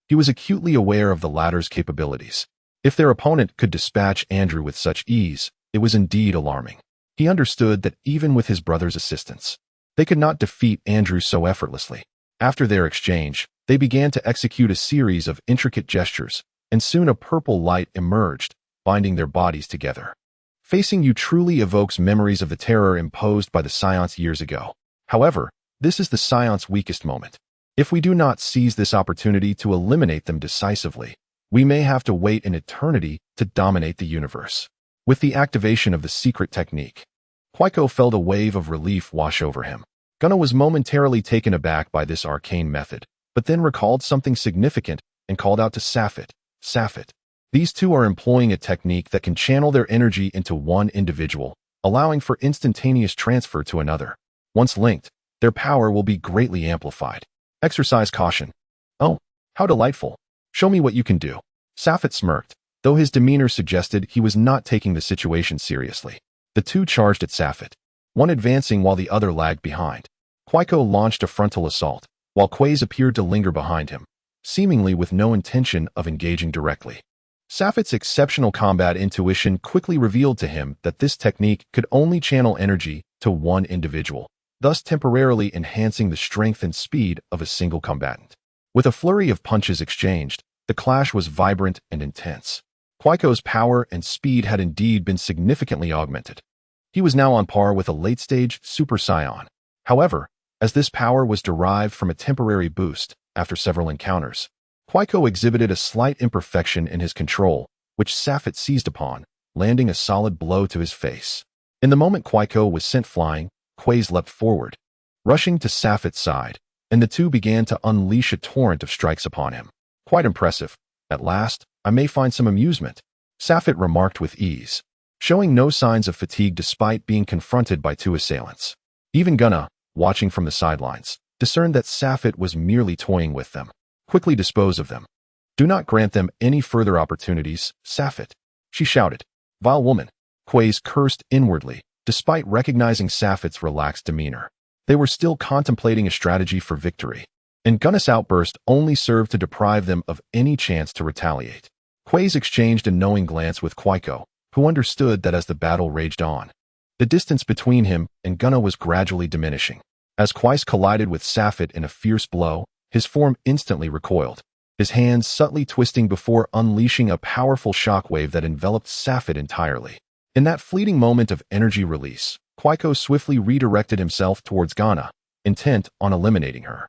he was acutely aware of the latter's capabilities. If their opponent could dispatch Andrew with such ease, it was indeed alarming. He understood that even with his brother's assistance, they could not defeat Andrew so effortlessly. After their exchange, they began to execute a series of intricate gestures, and soon a purple light emerged, binding their bodies together. Facing you truly evokes memories of the terror imposed by the Scions years ago. However, this is the Scion's weakest moment. If we do not seize this opportunity to eliminate them decisively, we may have to wait an eternity to dominate the universe. With the activation of the secret technique, Quaico felt a wave of relief wash over him. Gogeta was momentarily taken aback by this arcane method, but then recalled something significant and called out to Safet. "Safet, these two are employing a technique that can channel their energy into one individual, allowing for instantaneous transfer to another. Once linked, their power will be greatly amplified. Exercise caution." "Oh, how delightful. Show me what you can do." Safet smirked, though his demeanor suggested he was not taking the situation seriously. The two charged at Safet, one advancing while the other lagged behind. Quaico launched a frontal assault, while Quais appeared to linger behind him, seemingly with no intention of engaging directly. Safet's exceptional combat intuition quickly revealed to him that this technique could only channel energy to one individual, thus temporarily enhancing the strength and speed of a single combatant. With a flurry of punches exchanged, the clash was vibrant and intense. Quaico's power and speed had indeed been significantly augmented. He was now on par with a late-stage Super Scion. However, as this power was derived from a temporary boost after several encounters, Quaico exhibited a slight imperfection in his control, which Safet seized upon, landing a solid blow to his face. In the moment Quaico was sent flying, Quais leapt forward. Rushing to Safet's side, and the two began to unleash a torrent of strikes upon him. Quite impressive. At last, I may find some amusement, Safet remarked with ease, showing no signs of fatigue despite being confronted by two assailants. Even Gunna, watching from the sidelines, discerned that Safet was merely toying with them. Quickly dispose of them. Do not grant them any further opportunities, Safet, she shouted. Vile woman. Quays cursed inwardly, despite recognizing Safet's relaxed demeanor. They were still contemplating a strategy for victory, and Gunna's outburst only served to deprive them of any chance to retaliate. Quays exchanged a knowing glance with Quaiko, who understood that as the battle raged on, the distance between him and Gunna was gradually diminishing. As Quays collided with Safet in a fierce blow, his form instantly recoiled, his hands subtly twisting before unleashing a powerful shockwave that enveloped Safet entirely. In that fleeting moment of energy release, Quaiko swiftly redirected himself towards Gunna, intent on eliminating her.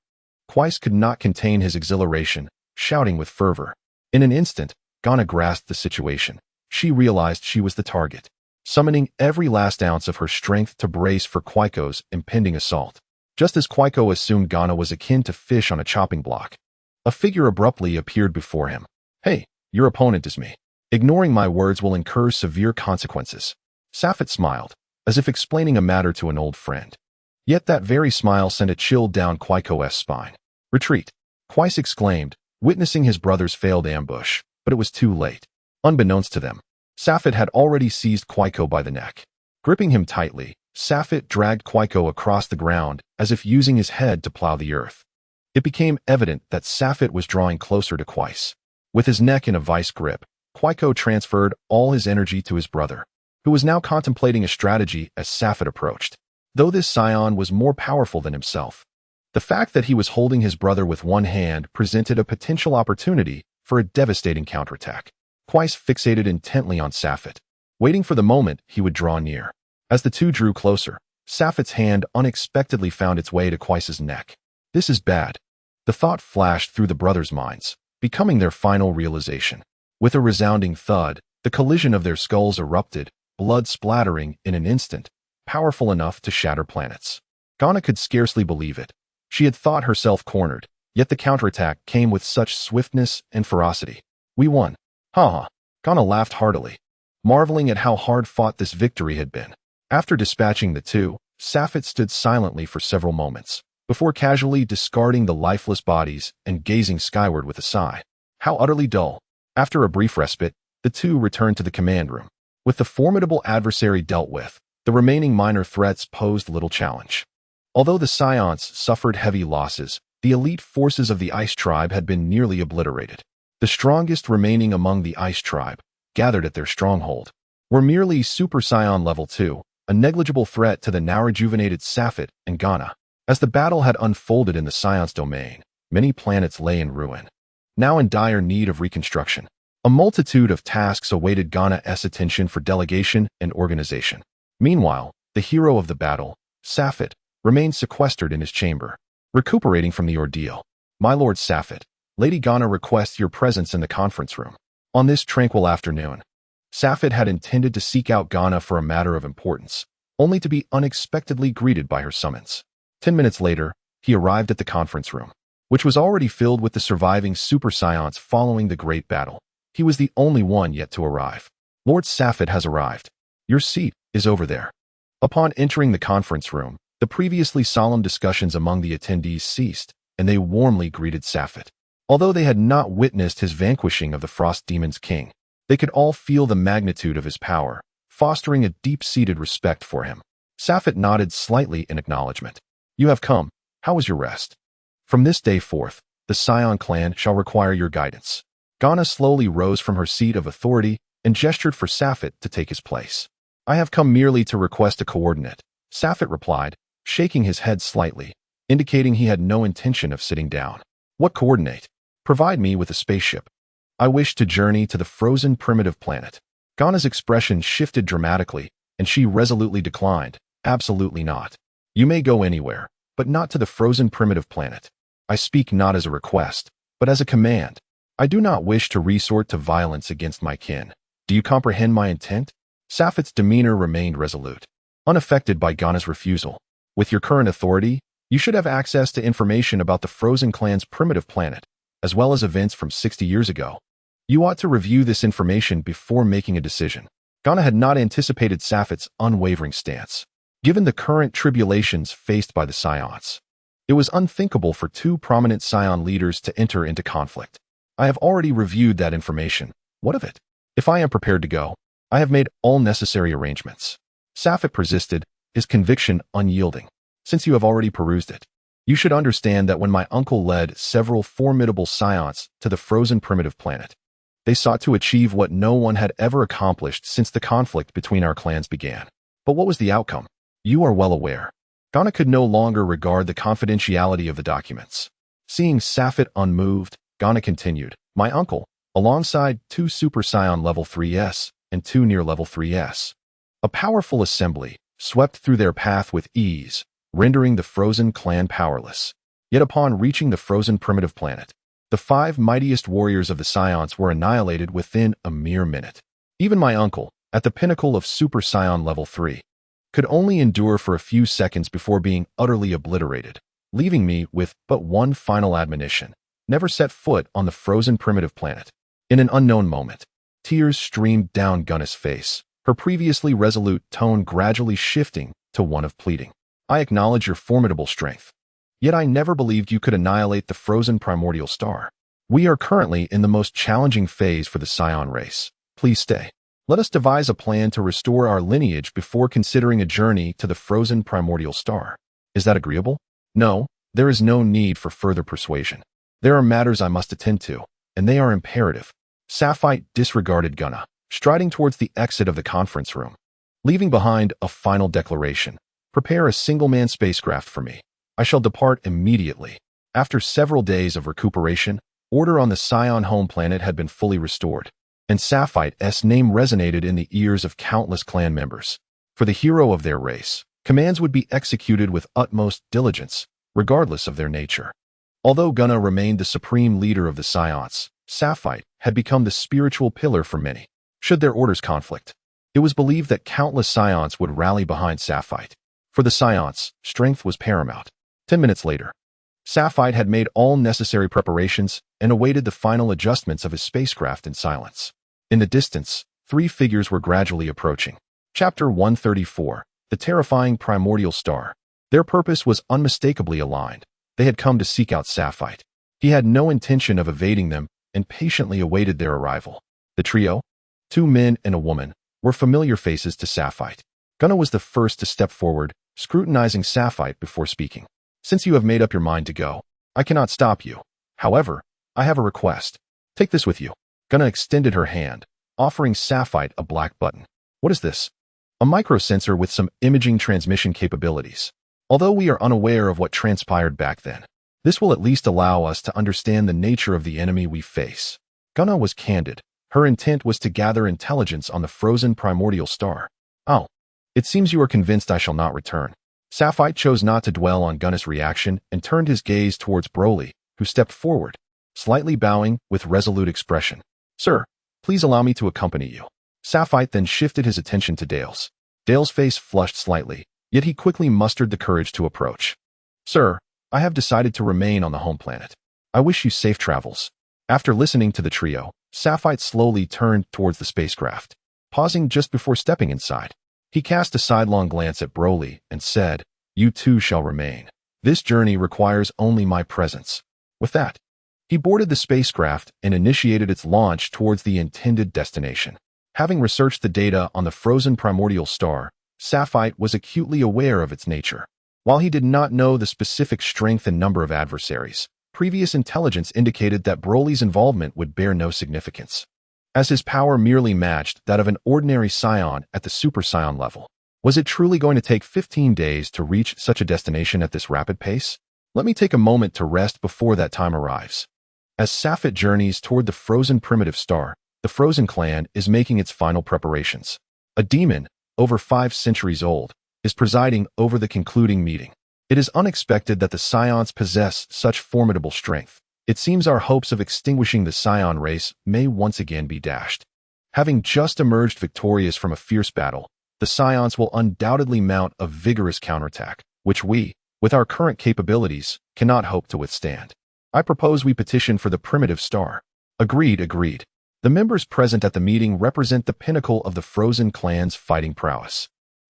Quays could not contain his exhilaration, shouting with fervor. In an instant, Gunna grasped the situation. She realized she was the target, summoning every last ounce of her strength to brace for Quaiko's impending assault. Just as Quaiko assumed Gunna was akin to fish on a chopping block, a figure abruptly appeared before him. Hey, your opponent is me. Ignoring my words will incur severe consequences. Safet smiled, as if explaining a matter to an old friend. Yet that very smile sent a chill down Quaiko's spine. Retreat, Quays exclaimed, witnessing his brother's failed ambush, but it was too late. Unbeknownst to them, Safet had already seized Quaiko by the neck. Gripping him tightly, Safet dragged Quaiko across the ground as if using his head to plow the earth. It became evident that Safet was drawing closer to Quays. With his neck in a vice grip, Quaiko transferred all his energy to his brother, who was now contemplating a strategy as Safet approached. Though this scion was more powerful than himself, the fact that he was holding his brother with one hand presented a potential opportunity for a devastating counterattack. Quays fixated intently on Safet, waiting for the moment he would draw near. As the two drew closer, Safet's hand unexpectedly found its way to Quays's neck. This is bad. The thought flashed through the brothers' minds, becoming their final realization. With a resounding thud, the collision of their skulls erupted, blood splattering in an instant, powerful enough to shatter planets. Gunna could scarcely believe it. She had thought herself cornered, yet the counterattack came with such swiftness and ferocity. We won. Ha ha. Gunna laughed heartily, marveling at how hard-fought this victory had been. After dispatching the two, Safet stood silently for several moments, before casually discarding the lifeless bodies and gazing skyward with a sigh. How utterly dull. After a brief respite, the two returned to the command room. With the formidable adversary dealt with, the remaining minor threats posed little challenge. Although the Scions suffered heavy losses, the elite forces of the Ice Tribe had been nearly obliterated. The strongest remaining among the Ice Tribe, gathered at their stronghold, were merely Super Scion Level 2, a negligible threat to the now rejuvenated Safet and Gunna. As the battle had unfolded in the Scion's domain, many planets lay in ruin, now in dire need of reconstruction. A multitude of tasks awaited Gunna's attention for delegation and organization. Meanwhile, the hero of the battle, Safet, remained sequestered in his chamber, recuperating from the ordeal. My lord Safet, Lady Gunna requests your presence in the conference room. On this tranquil afternoon, Safet had intended to seek out Gunna for a matter of importance, only to be unexpectedly greeted by her summons. 10 minutes later, he arrived at the conference room, which was already filled with the surviving Super Scions following the great battle. He was the only one yet to arrive. Lord Safet has arrived. Your seat is over there. Upon entering the conference room, the previously solemn discussions among the attendees ceased, and they warmly greeted Safet. Although they had not witnessed his vanquishing of the Frost Demon's king, they could all feel the magnitude of his power, fostering a deep-seated respect for him. Safet nodded slightly in acknowledgement. You have come. How was your rest? From this day forth, the Scion clan shall require your guidance. Gunna slowly rose from her seat of authority and gestured for Safet to take his place. I have come merely to request a coordinate, Safet replied, shaking his head slightly, indicating he had no intention of sitting down. What coordinate? Provide me with a spaceship. I wish to journey to the frozen primitive planet. Gunna's expression shifted dramatically, and she resolutely declined. Absolutely not. You may go anywhere, but not to the frozen primitive planet. I speak not as a request, but as a command. I do not wish to resort to violence against my kin. Do you comprehend my intent? Safet's demeanor remained resolute, unaffected by Gunna's refusal. With your current authority, You should have access to information about the Frozen Clan's primitive planet, as well as events from 60 years ago. You ought to review this information before making a decision. Ghana had not anticipated Safit's unwavering stance. Given the current tribulations faced by the Scions, it was unthinkable for two prominent Scion leaders to enter into conflict. I have already reviewed that information. What of it? If I am prepared to go, I have made all necessary arrangements. Safit persisted, his conviction unyielding. Since you have already perused it, you should understand that when my uncle led several formidable Scions to the frozen primitive planet, they sought to achieve what no one had ever accomplished since the conflict between our clans began. But what was the outcome? You are well aware. Ghana could no longer regard the confidentiality of the documents. Seeing Safit unmoved, Ghana continued, my uncle, alongside two Super Scion Level 3s and two near Level 3s. A powerful assembly swept through their path with ease, rendering the Frozen Clan powerless. Yet upon reaching the frozen primitive planet, the five mightiest warriors of the Scions were annihilated within a mere minute. Even my uncle, at the pinnacle of Super Scion Level 3, could only endure for a few seconds before being utterly obliterated, leaving me with but one final admonition: never set foot on the frozen primitive planet. In an unknown moment, tears streamed down Gunna's face, her previously resolute tone gradually shifting to one of pleading. I acknowledge your formidable strength. Yet I never believed you could annihilate the frozen primordial star. We are currently in the most challenging phase for the Scion race. Please stay. Let us devise a plan to restore our lineage before considering a journey to the frozen primordial star. Is that agreeable? No, there is no need for further persuasion. There are matters I must attend to, and they are imperative. Safite disregarded Gunna, striding towards the exit of the conference room, leaving behind a final declaration. Prepare a single-man spacecraft for me. I shall depart immediately. After several days of recuperation, order on the Scion home planet had been fully restored, and Safite's name resonated in the ears of countless clan members. For the hero of their race, commands would be executed with utmost diligence, regardless of their nature. Although Gunna remained the supreme leader of the Scions, Safite had become the spiritual pillar for many. Should their orders conflict, it was believed that countless Scions would rally behind Safite. For the Scions, strength was paramount. 10 minutes later, Safite had made all necessary preparations and awaited the final adjustments of his spacecraft in silence. In the distance, three figures were gradually approaching. Chapter 134, The Terrifying Primordial Star. Their purpose was unmistakably aligned. They had come to seek out Safite. He had no intention of evading them and patiently awaited their arrival. The trio, two men and a woman, were familiar faces to Safite. Gunna was the first to step forward, scrutinizing Safite before speaking. Since you have made up your mind to go, I cannot stop you. However, I have a request. Take this with you. Gunna extended her hand, offering Safite a black button. What is this? A microsensor with some imaging transmission capabilities. Although we are unaware of what transpired back then, this will at least allow us to understand the nature of the enemy we face. Gunna was candid. Her intent was to gather intelligence on the frozen primordial star. Oh, it seems you are convinced I shall not return. Safite chose not to dwell on Gunna's reaction and turned his gaze towards Broly, who stepped forward, slightly bowing with resolute expression. Sir, please allow me to accompany you. Safite then shifted his attention to Dale's. Dale's face flushed slightly, yet he quickly mustered the courage to approach. Sir, I have decided to remain on the home planet. I wish you safe travels. After listening to the trio, Safite slowly turned towards the spacecraft, pausing just before stepping inside. He cast a sidelong glance at Broly and said, You too shall remain. This journey requires only my presence. With that, he boarded the spacecraft and initiated its launch towards the intended destination. Having researched the data on the frozen primordial star, Safite was acutely aware of its nature. While he did not know the specific strength and number of adversaries, previous intelligence indicated that Broly's involvement would bear no significance, as his power merely matched that of an ordinary Scion at the Super Scion level. Was it truly going to take 15 days to reach such a destination at this rapid pace? Let me take a moment to rest before that time arrives. As Safite journeys toward the frozen primitive star, the Frozen Clan is making its final preparations. A demon, over 5 centuries old, is presiding over the concluding meeting. It is unexpected that the Scions possess such formidable strength. It seems our hopes of extinguishing the Scion race may once again be dashed. Having just emerged victorious from a fierce battle, the Scions will undoubtedly mount a vigorous counterattack, which we, with our current capabilities, cannot hope to withstand. I propose we petition for the primitive star. Agreed, agreed. The members present at the meeting represent the pinnacle of the Frozen clan's fighting prowess.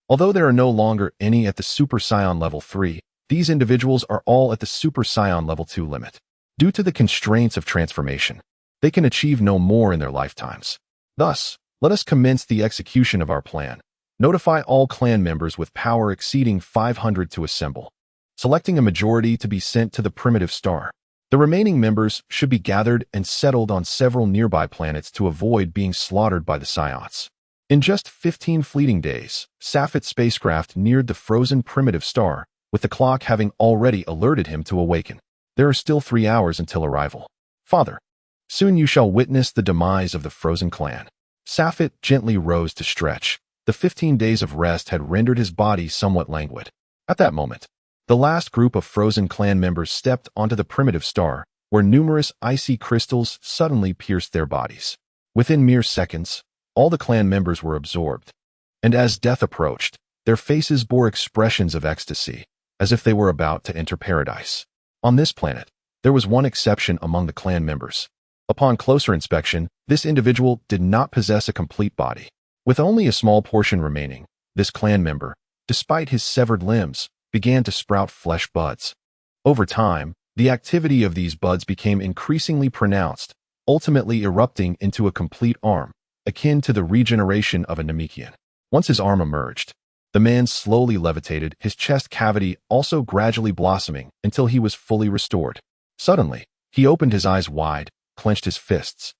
Although there are no longer any at the Super Saiyan level 3, these individuals are all at the Super Saiyan level 2 limit. Due to the constraints of transformation, they can achieve no more in their lifetimes. Thus, let us commence the execution of our plan. Notify all clan members with power exceeding 500 to assemble, selecting a majority to be sent to the primitive star. The remaining members should be gathered and settled on several nearby planets to avoid being slaughtered by the Saiyans. In just 15 fleeting days, Safet's spacecraft neared the frozen primitive star, with the clock having already alerted him to awaken. There are still 3 hours until arrival. Father, soon you shall witness the demise of the Frozen clan. Safet gently rose to stretch. The 15 days of rest had rendered his body somewhat languid. At that moment, the last group of Frozen clan members stepped onto the primitive star, where numerous icy crystals suddenly pierced their bodies. Within mere seconds, all the clan members were absorbed, and as death approached, their faces bore expressions of ecstasy, as if they were about to enter paradise. On this planet, there was one exception among the clan members. Upon closer inspection, this individual did not possess a complete body. With only a small portion remaining, this clan member, despite his severed limbs, began to sprout flesh buds. Over time, the activity of these buds became increasingly pronounced, ultimately erupting into a complete arm, akin to the regeneration of a Namekian. Once his arm emerged, the man slowly levitated, his chest cavity also gradually blossoming until he was fully restored. Suddenly, he opened his eyes wide, clenched his fists,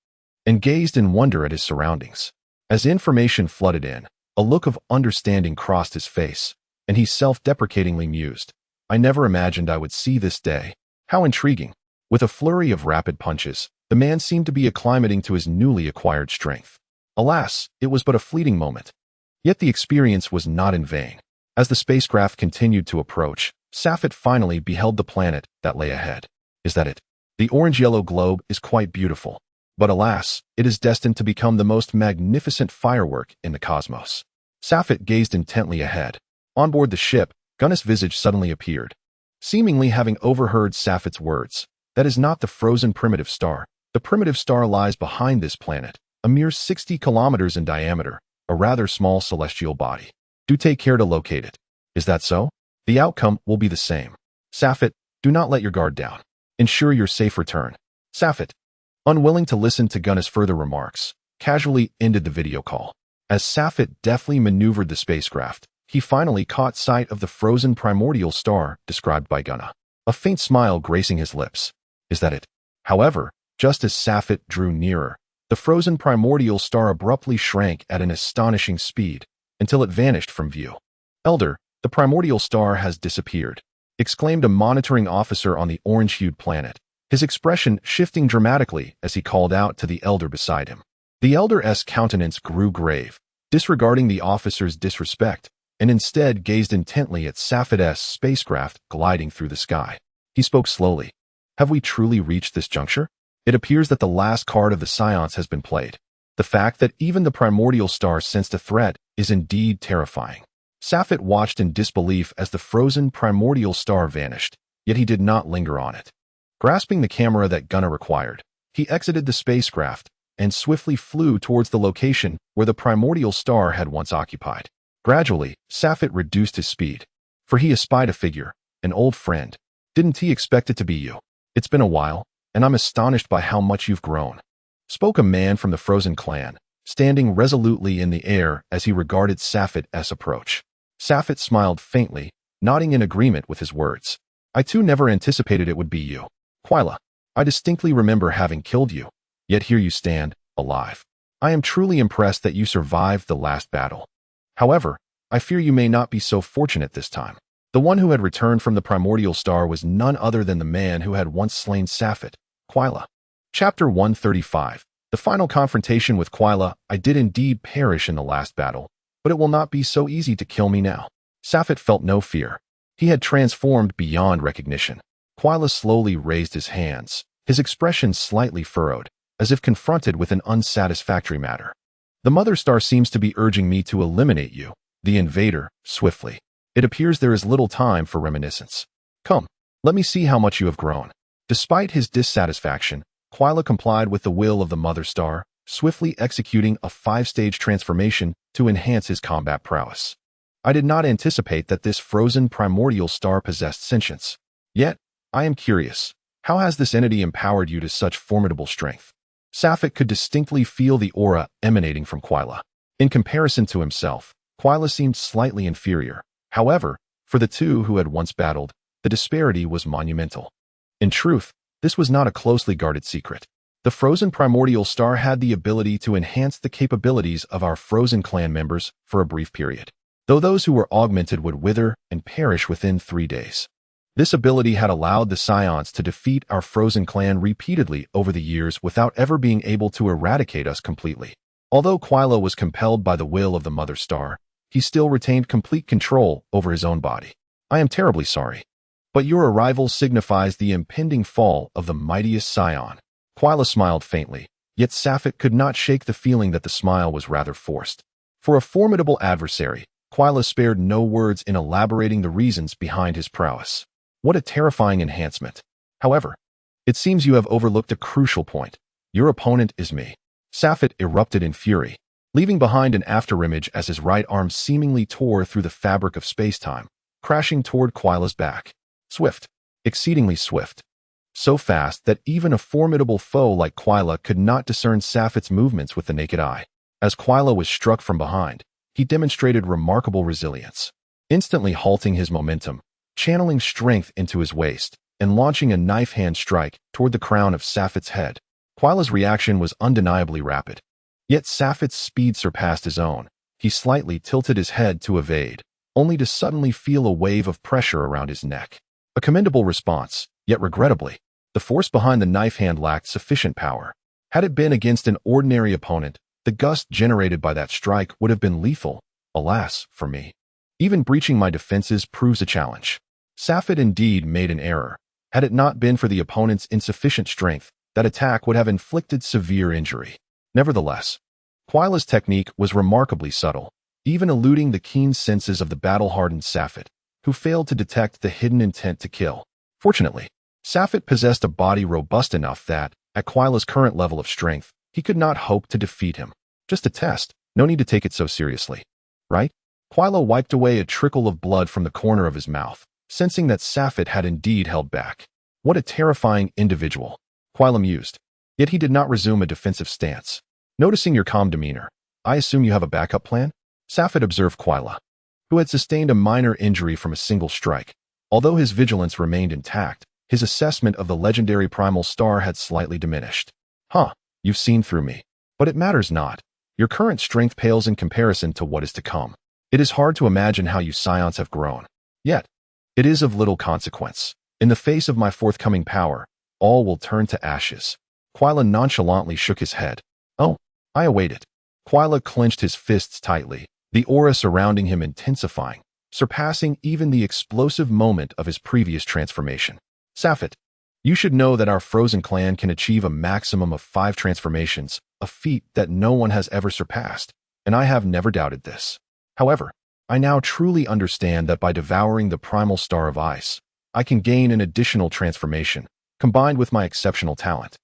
and gazed in wonder at his surroundings. As information flooded in, a look of understanding crossed his face, and he self-deprecatingly mused, "I never imagined I would see this day. How intriguing." With a flurry of rapid punches, the man seemed to be acclimating to his newly acquired strength. Alas, it was but a fleeting moment. Yet the experience was not in vain. As the spacecraft continued to approach, Safet finally beheld the planet that lay ahead. Is that it? The orange-yellow globe is quite beautiful, but alas, it is destined to become the most magnificent firework in the cosmos. Safet gazed intently ahead. On board the ship, Gunna's visage suddenly appeared. Seemingly having overheard Safet's words, "That is not the frozen primitive star. The primitive star lies behind this planet, a mere 60 kilometers in diameter, a rather small celestial body. Do take care to locate it." "Is that so? The outcome will be the same. Safet, do not let your guard down. Ensure your safe return." Safet, unwilling to listen to Gunna's further remarks, casually ended the video call. As Safet deftly maneuvered the spacecraft, he finally caught sight of the frozen primordial star described by Gunna, a faint smile gracing his lips. "Is that it?" However, just as Safet drew nearer, the frozen primordial star abruptly shrank at an astonishing speed until it vanished from view. "Elder, the primordial star has disappeared," exclaimed a monitoring officer on the orange-hued planet, his expression shifting dramatically as he called out to the elder beside him. The elder's countenance grew grave, disregarding the officer's disrespect, and instead gazed intently at Safet's spacecraft gliding through the sky. He spoke slowly. "Have we truly reached this juncture? It appears that the last card of the Science has been played. The fact that even the primordial star sensed a threat is indeed terrifying." Safet watched in disbelief as the frozen primordial star vanished, yet he did not linger on it. Grasping the camera that Gunna required, he exited the spacecraft and swiftly flew towards the location where the primordial star had once occupied. Gradually, Safet reduced his speed, for he espied a figure, an old friend. "Didn't he expect it to be you? It's been a while, and I'm astonished by how much you've grown," spoke a man from the Frozen clan, standing resolutely in the air as he regarded Safet's approach. Safet smiled faintly, nodding in agreement with his words. "I too never anticipated it would be you. Quila, I distinctly remember having killed you, yet here you stand, alive. I am truly impressed that you survived the last battle. However, I fear you may not be so fortunate this time." The one who had returned from the primordial star was none other than the man who had once slain Safet, Quila. Chapter 135. The final confrontation with Quila. "I did indeed perish in the last battle, but it will not be so easy to kill me now." Safet felt no fear. He had transformed beyond recognition. Quila slowly raised his hands, his expression slightly furrowed, as if confronted with an unsatisfactory matter. "The Mother Star seems to be urging me to eliminate you, the invader, swiftly. It appears there is little time for reminiscence." Come, let me see how much you have grown. Despite his dissatisfaction, Quila complied with the will of the Mother Star, swiftly executing a 5-stage transformation to enhance his combat prowess. I did not anticipate that this frozen primordial star possessed sentience. Yet, I am curious, how has this entity empowered you to such formidable strength? Safit could distinctly feel the aura emanating from Quila. In comparison to himself, Quila seemed slightly inferior. However, for the two who had once battled, the disparity was monumental. In truth, this was not a closely guarded secret. The frozen primordial star had the ability to enhance the capabilities of our frozen clan members for a brief period, though those who were augmented would wither and perish within 3 days. This ability had allowed the Scions to defeat our frozen clan repeatedly over the years without ever being able to eradicate us completely. Although Quila was compelled by the will of the Mother Star, he still retained complete control over his own body. I am terribly sorry, but your arrival signifies the impending fall of the mightiest Scion. Quila smiled faintly, yet Safit could not shake the feeling that the smile was rather forced. For a formidable adversary, Quila spared no words in elaborating the reasons behind his prowess. What a terrifying enhancement. However, it seems you have overlooked a crucial point. Your opponent is me. Safit erupted in fury, leaving behind an afterimage as his right arm seemingly tore through the fabric of space-time, crashing toward Quila's back. Swift. Exceedingly swift. So fast that even a formidable foe like Quila could not discern Safit's movements with the naked eye. As Quila was struck from behind, he demonstrated remarkable resilience, instantly halting his momentum, channeling strength into his waist, and launching a knife-hand strike toward the crown of Safit's head. Quila's reaction was undeniably rapid. Yet Safit's speed surpassed his own. He slightly tilted his head to evade, only to suddenly feel a wave of pressure around his neck. A commendable response, yet regrettably, the force behind the knife hand lacked sufficient power. Had it been against an ordinary opponent, the gust generated by that strike would have been lethal. Alas, for me. Even breaching my defenses proves a challenge. Safit indeed made an error. Had it not been for the opponent's insufficient strength, that attack would have inflicted severe injury. Nevertheless, Quila's technique was remarkably subtle, even eluding the keen senses of the battle-hardened Safit, who failed to detect the hidden intent to kill. Fortunately, Safit possessed a body robust enough that, at Quila's current level of strength, he could not hope to defeat him. Just a test, no need to take it so seriously. Right? Quila wiped away a trickle of blood from the corner of his mouth, sensing that Safit had indeed held back. What a terrifying individual, Quila mused. Yet he did not resume a defensive stance. Noticing your calm demeanor, I assume you have a backup plan? Safit observed Quila, who had sustained a minor injury from a single strike. Although his vigilance remained intact, his assessment of the legendary primal star had slightly diminished. You've seen through me. But it matters not. Your current strength pales in comparison to what is to come. It is hard to imagine how you Scions have grown. Yet, it is of little consequence. In the face of my forthcoming power, all will turn to ashes. Quila nonchalantly shook his head. Oh, I await it. Quila clenched his fists tightly, the aura surrounding him intensifying, surpassing even the explosive moment of his previous transformation. Safit, you should know that our frozen clan can achieve a maximum of 5 transformations, a feat that no one has ever surpassed, and I have never doubted this. However, I now truly understand that by devouring the primal star of ice, I can gain an additional transformation, combined with my exceptional talent,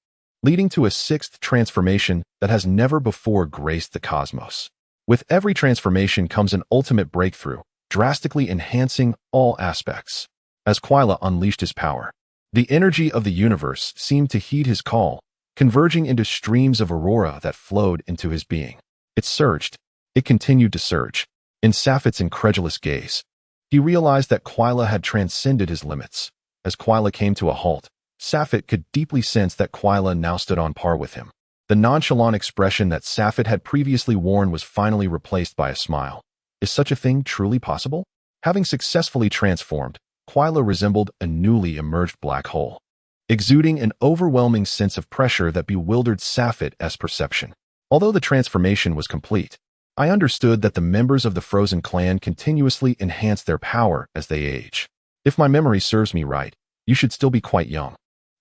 leading to a 6th transformation that has never before graced the cosmos. With every transformation comes an ultimate breakthrough, drastically enhancing all aspects. As Quila unleashed his power, the energy of the universe seemed to heed his call, converging into streams of aurora that flowed into his being. It surged. It continued to surge. In Safit's incredulous gaze, he realized that Quila had transcended his limits. As Quila came to a halt, Safit could deeply sense that Quila now stood on par with him. The nonchalant expression that Safit had previously worn was finally replaced by a smile. Is such a thing truly possible? Having successfully transformed, Quila resembled a newly emerged black hole, exuding an overwhelming sense of pressure that bewildered Safit's perception. Although the transformation was complete, I understood that the members of the Frozen Clan continuously enhance their power as they age. If my memory serves me right, you should still be quite young.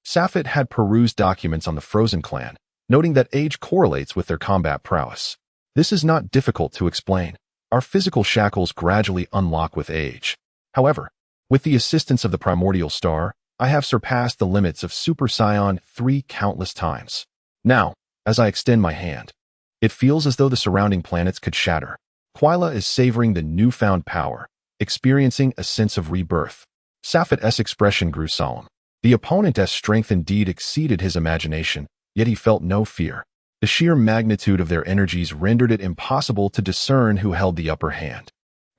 Safit had perused documents on the Frozen Clan, noting that age correlates with their combat prowess. This is not difficult to explain. Our physical shackles gradually unlock with age. However, With the assistance of the primordial star, I have surpassed the limits of Super Saiyan 3 countless times. Now, as I extend my hand, it feels as though the surrounding planets could shatter. Quila is savoring the newfound power, experiencing a sense of rebirth. Safet's expression grew solemn. The opponent's strength indeed exceeded his imagination, yet he felt no fear. The sheer magnitude of their energies rendered it impossible to discern who held the upper hand.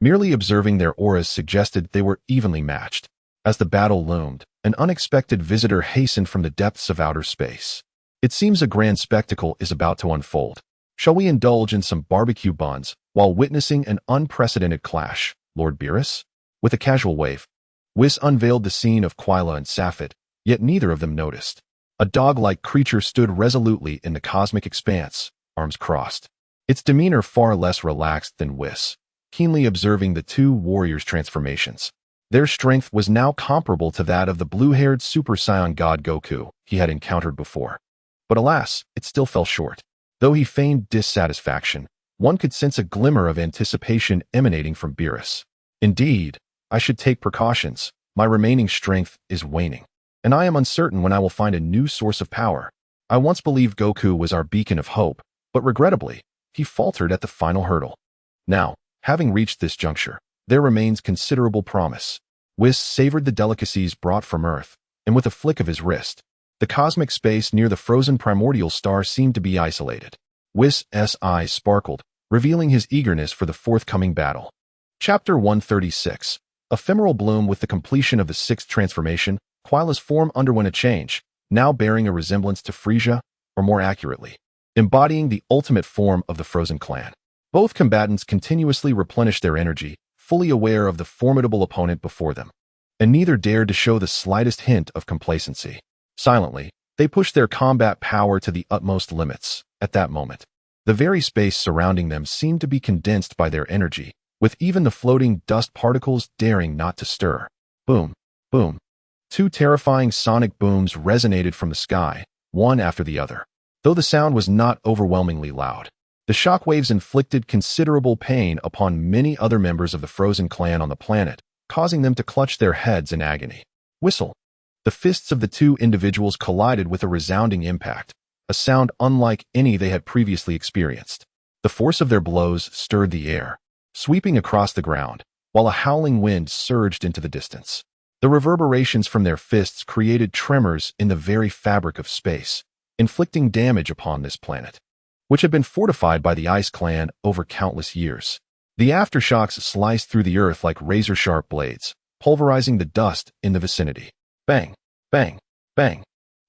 Merely observing their auras suggested they were evenly matched. As the battle loomed, an unexpected visitor hastened from the depths of outer space. It seems a grand spectacle is about to unfold. Shall we indulge in some barbecue buns while witnessing an unprecedented clash, Lord Beerus? With a casual wave, Whis unveiled the scene of Quila and Safet, yet neither of them noticed. A dog-like creature stood resolutely in the cosmic expanse, arms crossed. Its demeanor far less relaxed than Whis, keenly observing the two warriors' transformations. Their strength was now comparable to that of the blue-haired Super Saiyan god Goku he had encountered before. But alas, it still fell short. Though he feigned dissatisfaction, one could sense a glimmer of anticipation emanating from Beerus. Indeed, I should take precautions. My remaining strength is waning, and I am uncertain when I will find a new source of power. I once believed Goku was our beacon of hope, but regrettably, he faltered at the final hurdle. Now, having reached this juncture, there remains considerable promise. Whis savored the delicacies brought from Earth, and with a flick of his wrist, the cosmic space near the frozen primordial star seemed to be isolated. Whis' eyes sparkled, revealing his eagerness for the forthcoming battle. Chapter 136. Ephemeral bloom. With the completion of the sixth transformation, Quila's form underwent a change, now bearing a resemblance to Frieza, or more accurately, embodying the ultimate form of the Frozen clan. Both combatants continuously replenished their energy, fully aware of the formidable opponent before them, and neither dared to show the slightest hint of complacency. Silently, they pushed their combat power to the utmost limits. At that moment, the very space surrounding them seemed to be condensed by their energy, with even the floating dust particles daring not to stir. Boom, boom. Two terrifying sonic booms resonated from the sky, one after the other. Though the sound was not overwhelmingly loud, the shockwaves inflicted considerable pain upon many other members of the Frozen clan on the planet, causing them to clutch their heads in agony. Whistle. The fists of the two individuals collided with a resounding impact, a sound unlike any they had previously experienced. The force of their blows stirred the air, sweeping across the ground, while a howling wind surged into the distance. The reverberations from their fists created tremors in the very fabric of space, inflicting damage upon this planet, which had been fortified by the Ice Clan over countless years. The aftershocks sliced through the earth like razor-sharp blades, pulverizing the dust in the vicinity. Bang, bang, bang.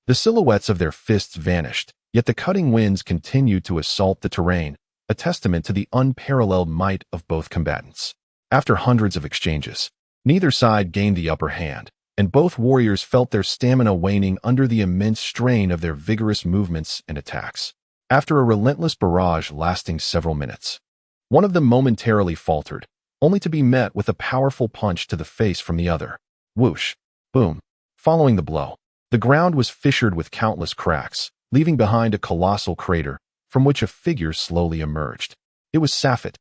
The silhouettes of their fists vanished, yet the cutting winds continued to assault the terrain, a testament to the unparalleled might of both combatants. After hundreds of exchanges, neither side gained the upper hand, and both warriors felt their stamina waning under the immense strain of their vigorous movements and attacks. After a relentless barrage lasting several minutes, one of them momentarily faltered, only to be met with a powerful punch to the face from the other. Whoosh, boom. Following the blow, the ground was fissured with countless cracks, leaving behind a colossal crater, from which a figure slowly emerged. It was Safet.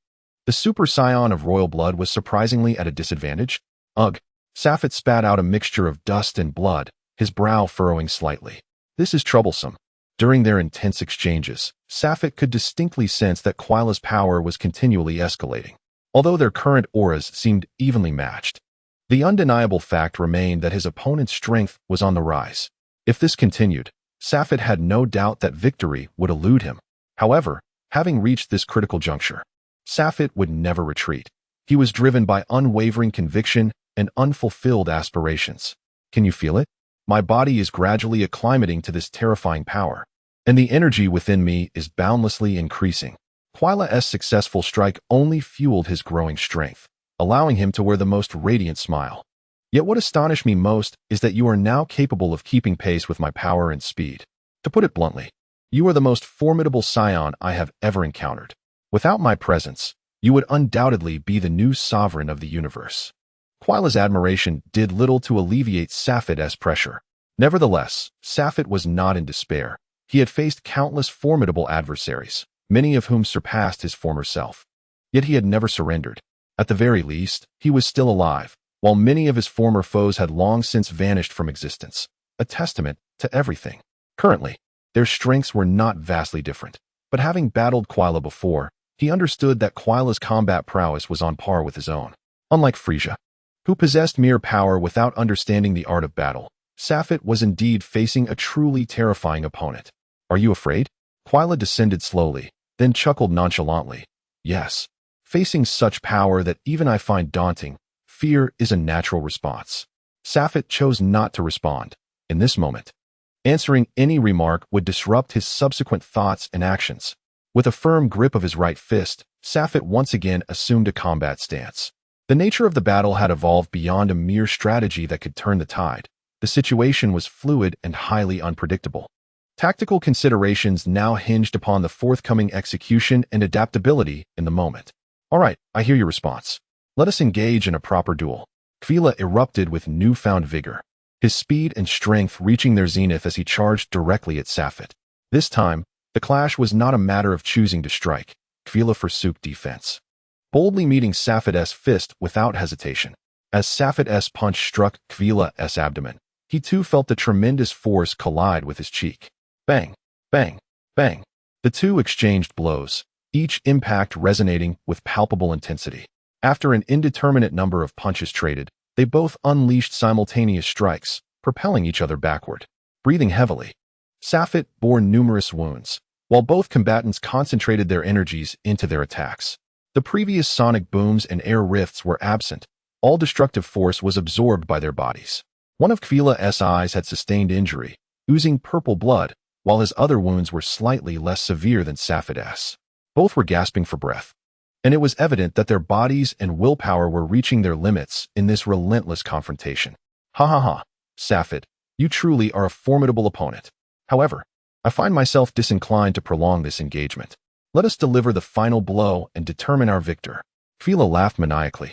The Super Saiyan of royal blood was surprisingly at a disadvantage. Ugh! Safet spat out a mixture of dust and blood, his brow furrowing slightly. This is troublesome. During their intense exchanges, Safet could distinctly sense that Quila's power was continually escalating, although their current auras seemed evenly matched. The undeniable fact remained that his opponent's strength was on the rise. If this continued, Safet had no doubt that victory would elude him. However, having reached this critical juncture, Safet would never retreat. He was driven by unwavering conviction and unfulfilled aspirations. Can you feel it? My body is gradually acclimating to this terrifying power, and the energy within me is boundlessly increasing. Quila's successful strike only fueled his growing strength, allowing him to wear the most radiant smile. Yet what astonished me most is that you are now capable of keeping pace with my power and speed. To put it bluntly, you are the most formidable scion I have ever encountered. Without my presence, you would undoubtedly be the new sovereign of the universe. Quila's admiration did little to alleviate Safet's pressure. Nevertheless, Safet was not in despair. He had faced countless formidable adversaries, many of whom surpassed his former self. Yet he had never surrendered. At the very least, he was still alive, while many of his former foes had long since vanished from existence, a testament to everything. Currently, their strengths were not vastly different, but having battled Quila before, he understood that Quila's combat prowess was on par with his own. Unlike Frieza, who possessed mere power without understanding the art of battle, Safet was indeed facing a truly terrifying opponent. Are you afraid? Quila descended slowly, then chuckled nonchalantly. Yes. Facing such power that even I find daunting, fear is a natural response. Safet chose not to respond. In this moment, answering any remark would disrupt his subsequent thoughts and actions. With a firm grip of his right fist, Safet once again assumed a combat stance. The nature of the battle had evolved beyond a mere strategy that could turn the tide. The situation was fluid and highly unpredictable. Tactical considerations now hinged upon the forthcoming execution and adaptability in the moment. All right, I hear your response. Let us engage in a proper duel. Quila erupted with newfound vigor, his speed and strength reaching their zenith as he charged directly at Safet. This time, the clash was not a matter of choosing to strike. Quila forsook defense, boldly meeting Safet's fist without hesitation. As Safet's punch struck Quila's abdomen, he too felt the tremendous force collide with his cheek. Bang, bang, bang. The two exchanged blows, each impact resonating with palpable intensity. After an indeterminate number of punches traded, they both unleashed simultaneous strikes, propelling each other backward. Breathing heavily, Safet bore numerous wounds, while both combatants concentrated their energies into their attacks. The previous sonic booms and air rifts were absent. All destructive force was absorbed by their bodies. One of Quila's eyes had sustained injury, oozing purple blood, while his other wounds were slightly less severe than Safet's. Both were gasping for breath, and it was evident that their bodies and willpower were reaching their limits in this relentless confrontation. Ha ha ha, Safet, you truly are a formidable opponent. However, I find myself disinclined to prolong this engagement. Let us deliver the final blow and determine our victor. Quila laughed maniacally,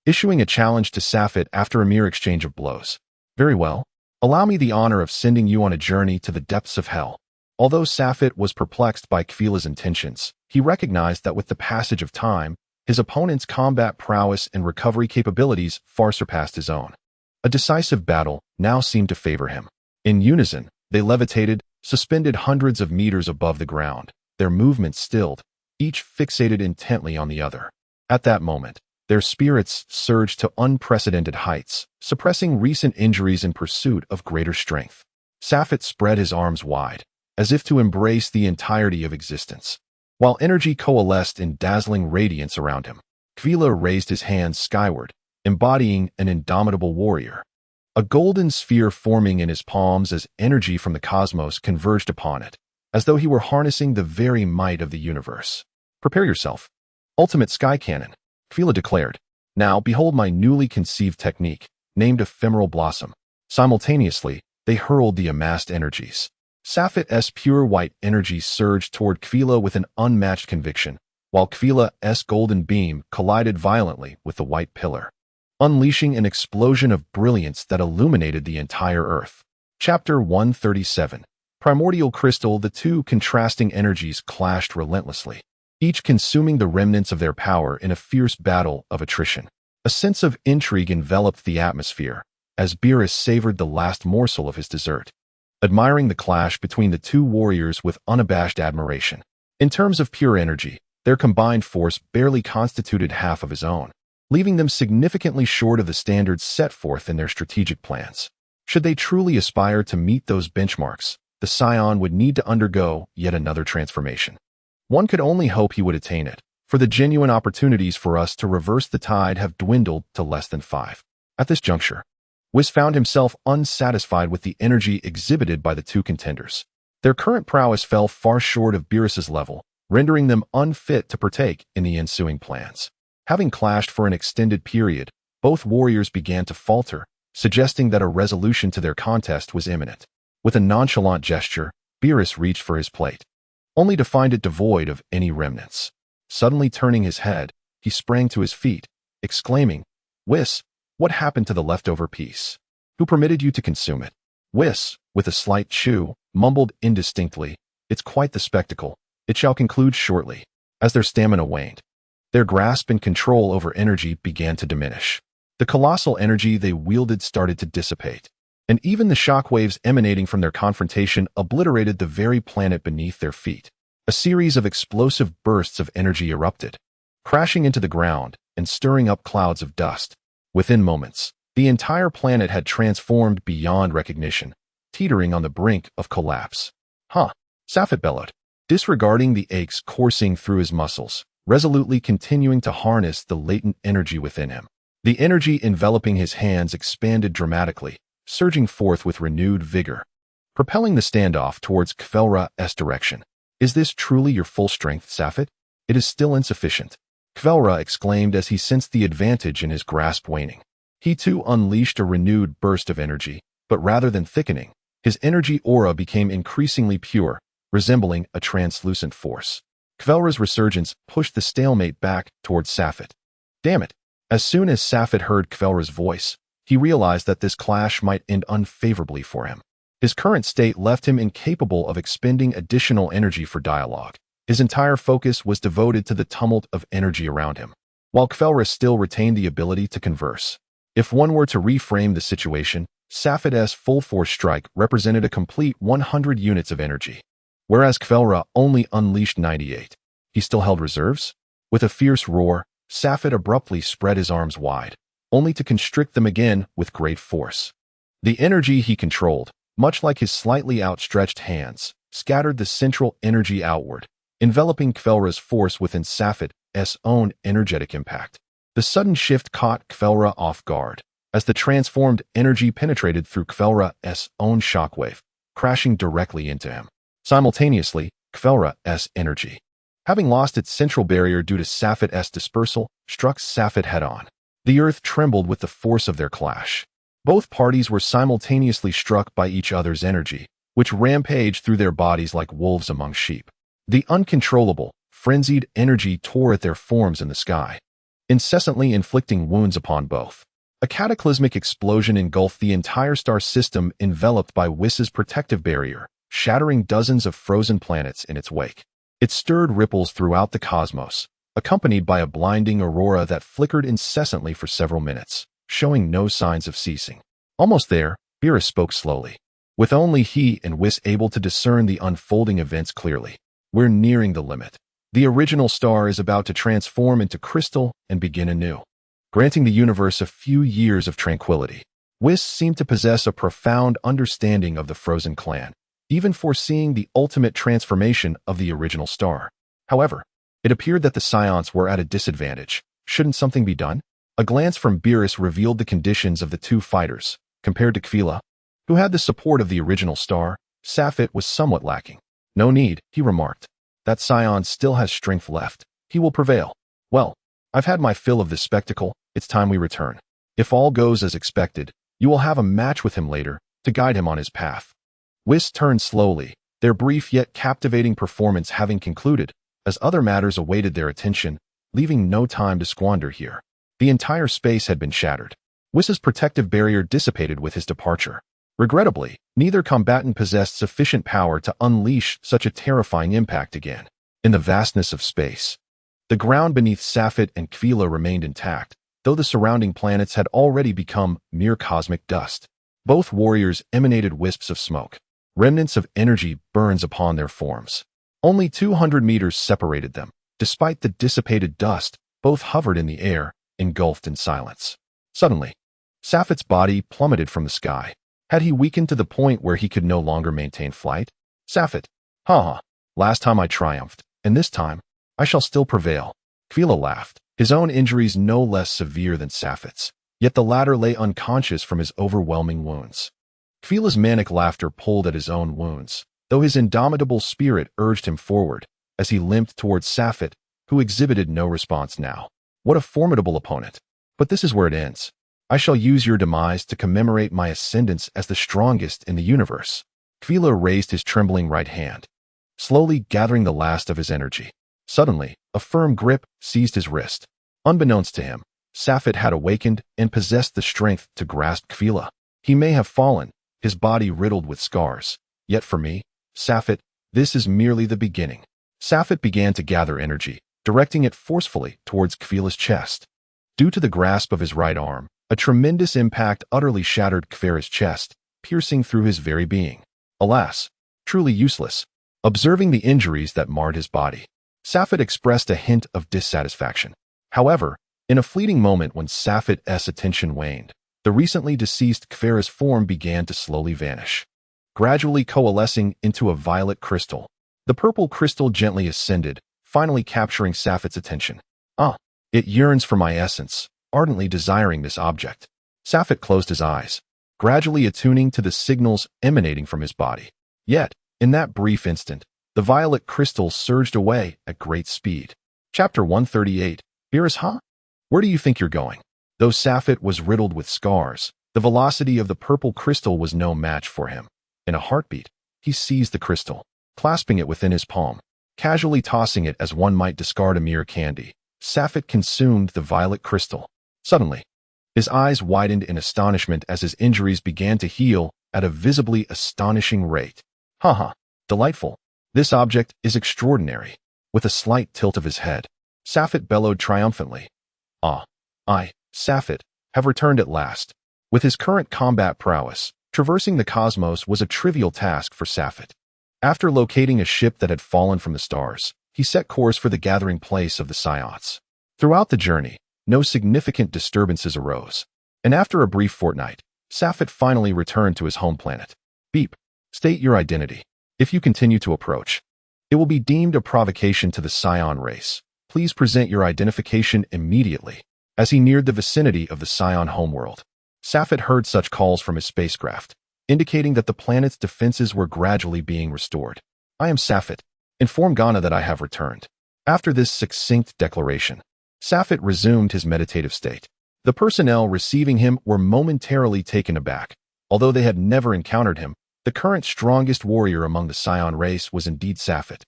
issuing a challenge to Safet after a mere exchange of blows. Very well. Allow me the honor of sending you on a journey to the depths of hell. Although Safet was perplexed by Quila's intentions, he recognized that with the passage of time, his opponent's combat prowess and recovery capabilities far surpassed his own. A decisive battle now seemed to favor him. In unison, they levitated, suspended hundreds of meters above the ground, their movements stilled, each fixated intently on the other. At that moment, their spirits surged to unprecedented heights, suppressing recent injuries in pursuit of greater strength. Safet spread his arms wide, as if to embrace the entirety of existence, while energy coalesced in dazzling radiance around him. Quila raised his hands skyward, embodying an indomitable warrior, a golden sphere forming in his palms as energy from the cosmos converged upon it, as though he were harnessing the very might of the universe. Prepare yourself. Ultimate Sky Cannon, Frieza declared. Now behold my newly conceived technique, named Ephemeral Blossom. Simultaneously, they hurled the amassed energies. Safet's pure white energy surged toward Quila with an unmatched conviction, while Quila's golden beam collided violently with the white pillar, unleashing an explosion of brilliance that illuminated the entire earth. Chapter 137. Primordial Crystal. The two contrasting energies clashed relentlessly, each consuming the remnants of their power in a fierce battle of attrition. A sense of intrigue enveloped the atmosphere, as Beerus savored the last morsel of his dessert, admiring the clash between the two warriors with unabashed admiration. In terms of pure energy, their combined force barely constituted half of his own, leaving them significantly short of the standards set forth in their strategic plans. Should they truly aspire to meet those benchmarks, the Scion would need to undergo yet another transformation. One could only hope he would attain it, for the genuine opportunities for us to reverse the tide have dwindled to less than 5. At this juncture, Whis found himself unsatisfied with the energy exhibited by the two contenders. Their current prowess fell far short of Beerus's level, rendering them unfit to partake in the ensuing plans. Having clashed for an extended period, both warriors began to falter, suggesting that a resolution to their contest was imminent. With a nonchalant gesture, Beerus reached for his plate, only to find it devoid of any remnants. Suddenly turning his head, he sprang to his feet, exclaiming, "Whis, what happened to the leftover piece? Who permitted you to consume it?" Whis, with a slight chew, mumbled indistinctly, "It's quite the spectacle. It shall conclude shortly." As their stamina waned, their grasp and control over energy began to diminish. The colossal energy they wielded started to dissipate, and even the shockwaves emanating from their confrontation obliterated the very planet beneath their feet. A series of explosive bursts of energy erupted, crashing into the ground and stirring up clouds of dust. Within moments, the entire planet had transformed beyond recognition, teetering on the brink of collapse. Huh, Safet bellowed, disregarding the aches coursing through his muscles, resolutely continuing to harness the latent energy within him. The energy enveloping his hands expanded dramatically, surging forth with renewed vigor, propelling the standoff towards Kvelra's direction. Is this truly your full strength, Safet? It is still insufficient, Kvelra exclaimed as he sensed the advantage in his grasp waning. He too unleashed a renewed burst of energy, but rather than thickening, his energy aura became increasingly pure, resembling a translucent force. Kvelra's resurgence pushed the stalemate back towards Safet. Damn it! As soon as Safet heard Kvelra's voice, he realized that this clash might end unfavorably for him. His current state left him incapable of expending additional energy for dialogue. His entire focus was devoted to the tumult of energy around him, while Kvelra still retained the ability to converse. If one were to reframe the situation, Safet's full-force strike represented a complete 100 units of energy, whereas Kvelra only unleashed 98. He still held reserves? With a fierce roar, Safet abruptly spread his arms wide, only to constrict them again with great force. The energy he controlled, much like his slightly outstretched hands, scattered the central energy outward, enveloping Kvelra's force within Safet's own energetic impact. The sudden shift caught Kvelra off guard, as the transformed energy penetrated through Kvelra's own shockwave, crashing directly into him. Simultaneously, Kvelra's energy, having lost its central barrier due to Safet's dispersal, struck Safet head-on. The earth trembled with the force of their clash. Both parties were simultaneously struck by each other's energy, which rampaged through their bodies like wolves among sheep. The uncontrollable, frenzied energy tore at their forms in the sky, incessantly inflicting wounds upon both. A cataclysmic explosion engulfed the entire star system, enveloped by Whis' protective barrier, shattering dozens of frozen planets in its wake. It stirred ripples throughout the cosmos, accompanied by a blinding aurora that flickered incessantly for several minutes, showing no signs of ceasing. Almost there, Beerus spoke slowly, with only he and Whis able to discern the unfolding events clearly. We're nearing the limit. The original star is about to transform into crystal and begin anew, granting the universe a few years of tranquility. Whis seemed to possess a profound understanding of the Frozen clan, even foreseeing the ultimate transformation of the original star. However, it appeared that the Scions were at a disadvantage. Shouldn't something be done? A glance from Beerus revealed the conditions of the two fighters. Compared to Kvelra, who had the support of the original star, Safet was somewhat lacking. No need, he remarked. That Scion still has strength left. He will prevail. Well, I've had my fill of this spectacle. It's time we return. If all goes as expected, you will have a match with him later to guide him on his path. Whis turned slowly, their brief yet captivating performance having concluded, as other matters awaited their attention, leaving no time to squander here. The entire space had been shattered. Whis' protective barrier dissipated with his departure. Regrettably, neither combatant possessed sufficient power to unleash such a terrifying impact again. In the vastness of space, the ground beneath Safet and Kvelra remained intact, though the surrounding planets had already become mere cosmic dust. Both warriors emanated wisps of smoke. Remnants of energy burns upon their forms. Only 200 meters separated them. Despite the dissipated dust, both hovered in the air, engulfed in silence. Suddenly, Safet's body plummeted from the sky. Had he weakened to the point where he could no longer maintain flight? Safet, haha, last time I triumphed, and this time, I shall still prevail. Kvelra laughed, his own injuries no less severe than Safet's, yet the latter lay unconscious from his overwhelming wounds. Kvelra's manic laughter pulled at his own wounds, though his indomitable spirit urged him forward, as he limped towards Safet, who exhibited no response now. What a formidable opponent. But this is where it ends. I shall use your demise to commemorate my ascendance as the strongest in the universe. Kvelra raised his trembling right hand, slowly gathering the last of his energy. Suddenly, a firm grip seized his wrist. Unbeknownst to him, Safet had awakened and possessed the strength to grasp Kvelra. He may have fallen, his body riddled with scars. Yet for me, Safet, this is merely the beginning. Safet began to gather energy, directing it forcefully towards Kvelra's chest. Due to the grasp of his right arm, A tremendous impact utterly shattered Kfera's chest, piercing through his very being. Alas, truly useless. Observing the injuries that marred his body, Safet expressed a hint of dissatisfaction. However, in a fleeting moment when Safet's attention waned, the recently deceased Kfera's form began to slowly vanish, gradually coalescing into a violet crystal. The purple crystal gently ascended, finally capturing Safet's attention. Ah, it yearns for my essence, ardently desiring this object. Safet closed his eyes, gradually attuning to the signals emanating from his body. Yet, in that brief instant, the violet crystal surged away at great speed. Chapter 138. Beerus, huh? Where do you think you're going? Though Safet was riddled with scars, the velocity of the purple crystal was no match for him. In a heartbeat, he seized the crystal, clasping it within his palm, casually tossing it as one might discard a mere candy. Safet consumed the violet crystal. Suddenly, his eyes widened in astonishment as his injuries began to heal at a visibly astonishing rate. Haha, delightful. This object is extraordinary. With a slight tilt of his head, Safet bellowed triumphantly. Ah, I, Safet, have returned at last. With his current combat prowess, traversing the cosmos was a trivial task for Safet. After locating a ship that had fallen from the stars, he set course for the gathering place of the Psiots. Throughout the journey, no significant disturbances arose, and after a brief fortnight, Safet finally returned to his home planet. Beep. State your identity. If you continue to approach, it will be deemed a provocation to the Psion race. Please present your identification immediately. As he neared the vicinity of the Psion homeworld, Safet heard such calls from his spacecraft, indicating that the planet's defenses were gradually being restored. I am Safet. Inform Ghana that I have returned. After this succinct declaration, Safet resumed his meditative state. The personnel receiving him were momentarily taken aback. Although they had never encountered him, the current strongest warrior among the Psion race was indeed Safet,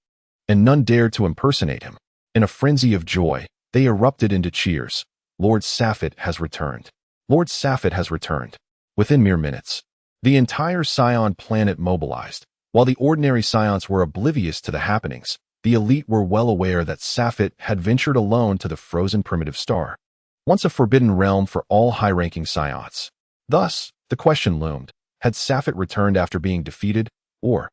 and none dared to impersonate him. In a frenzy of joy, they erupted into cheers. Lord Safet has returned. Lord Safet has returned. Within mere minutes, the entire Psion planet mobilized. While the ordinary Psions were oblivious to the happenings, the elite were well aware that Safet had ventured alone to the frozen primitive star, once a forbidden realm for all high-ranking Psiots. Thus, the question loomed, had Safet returned after being defeated, or,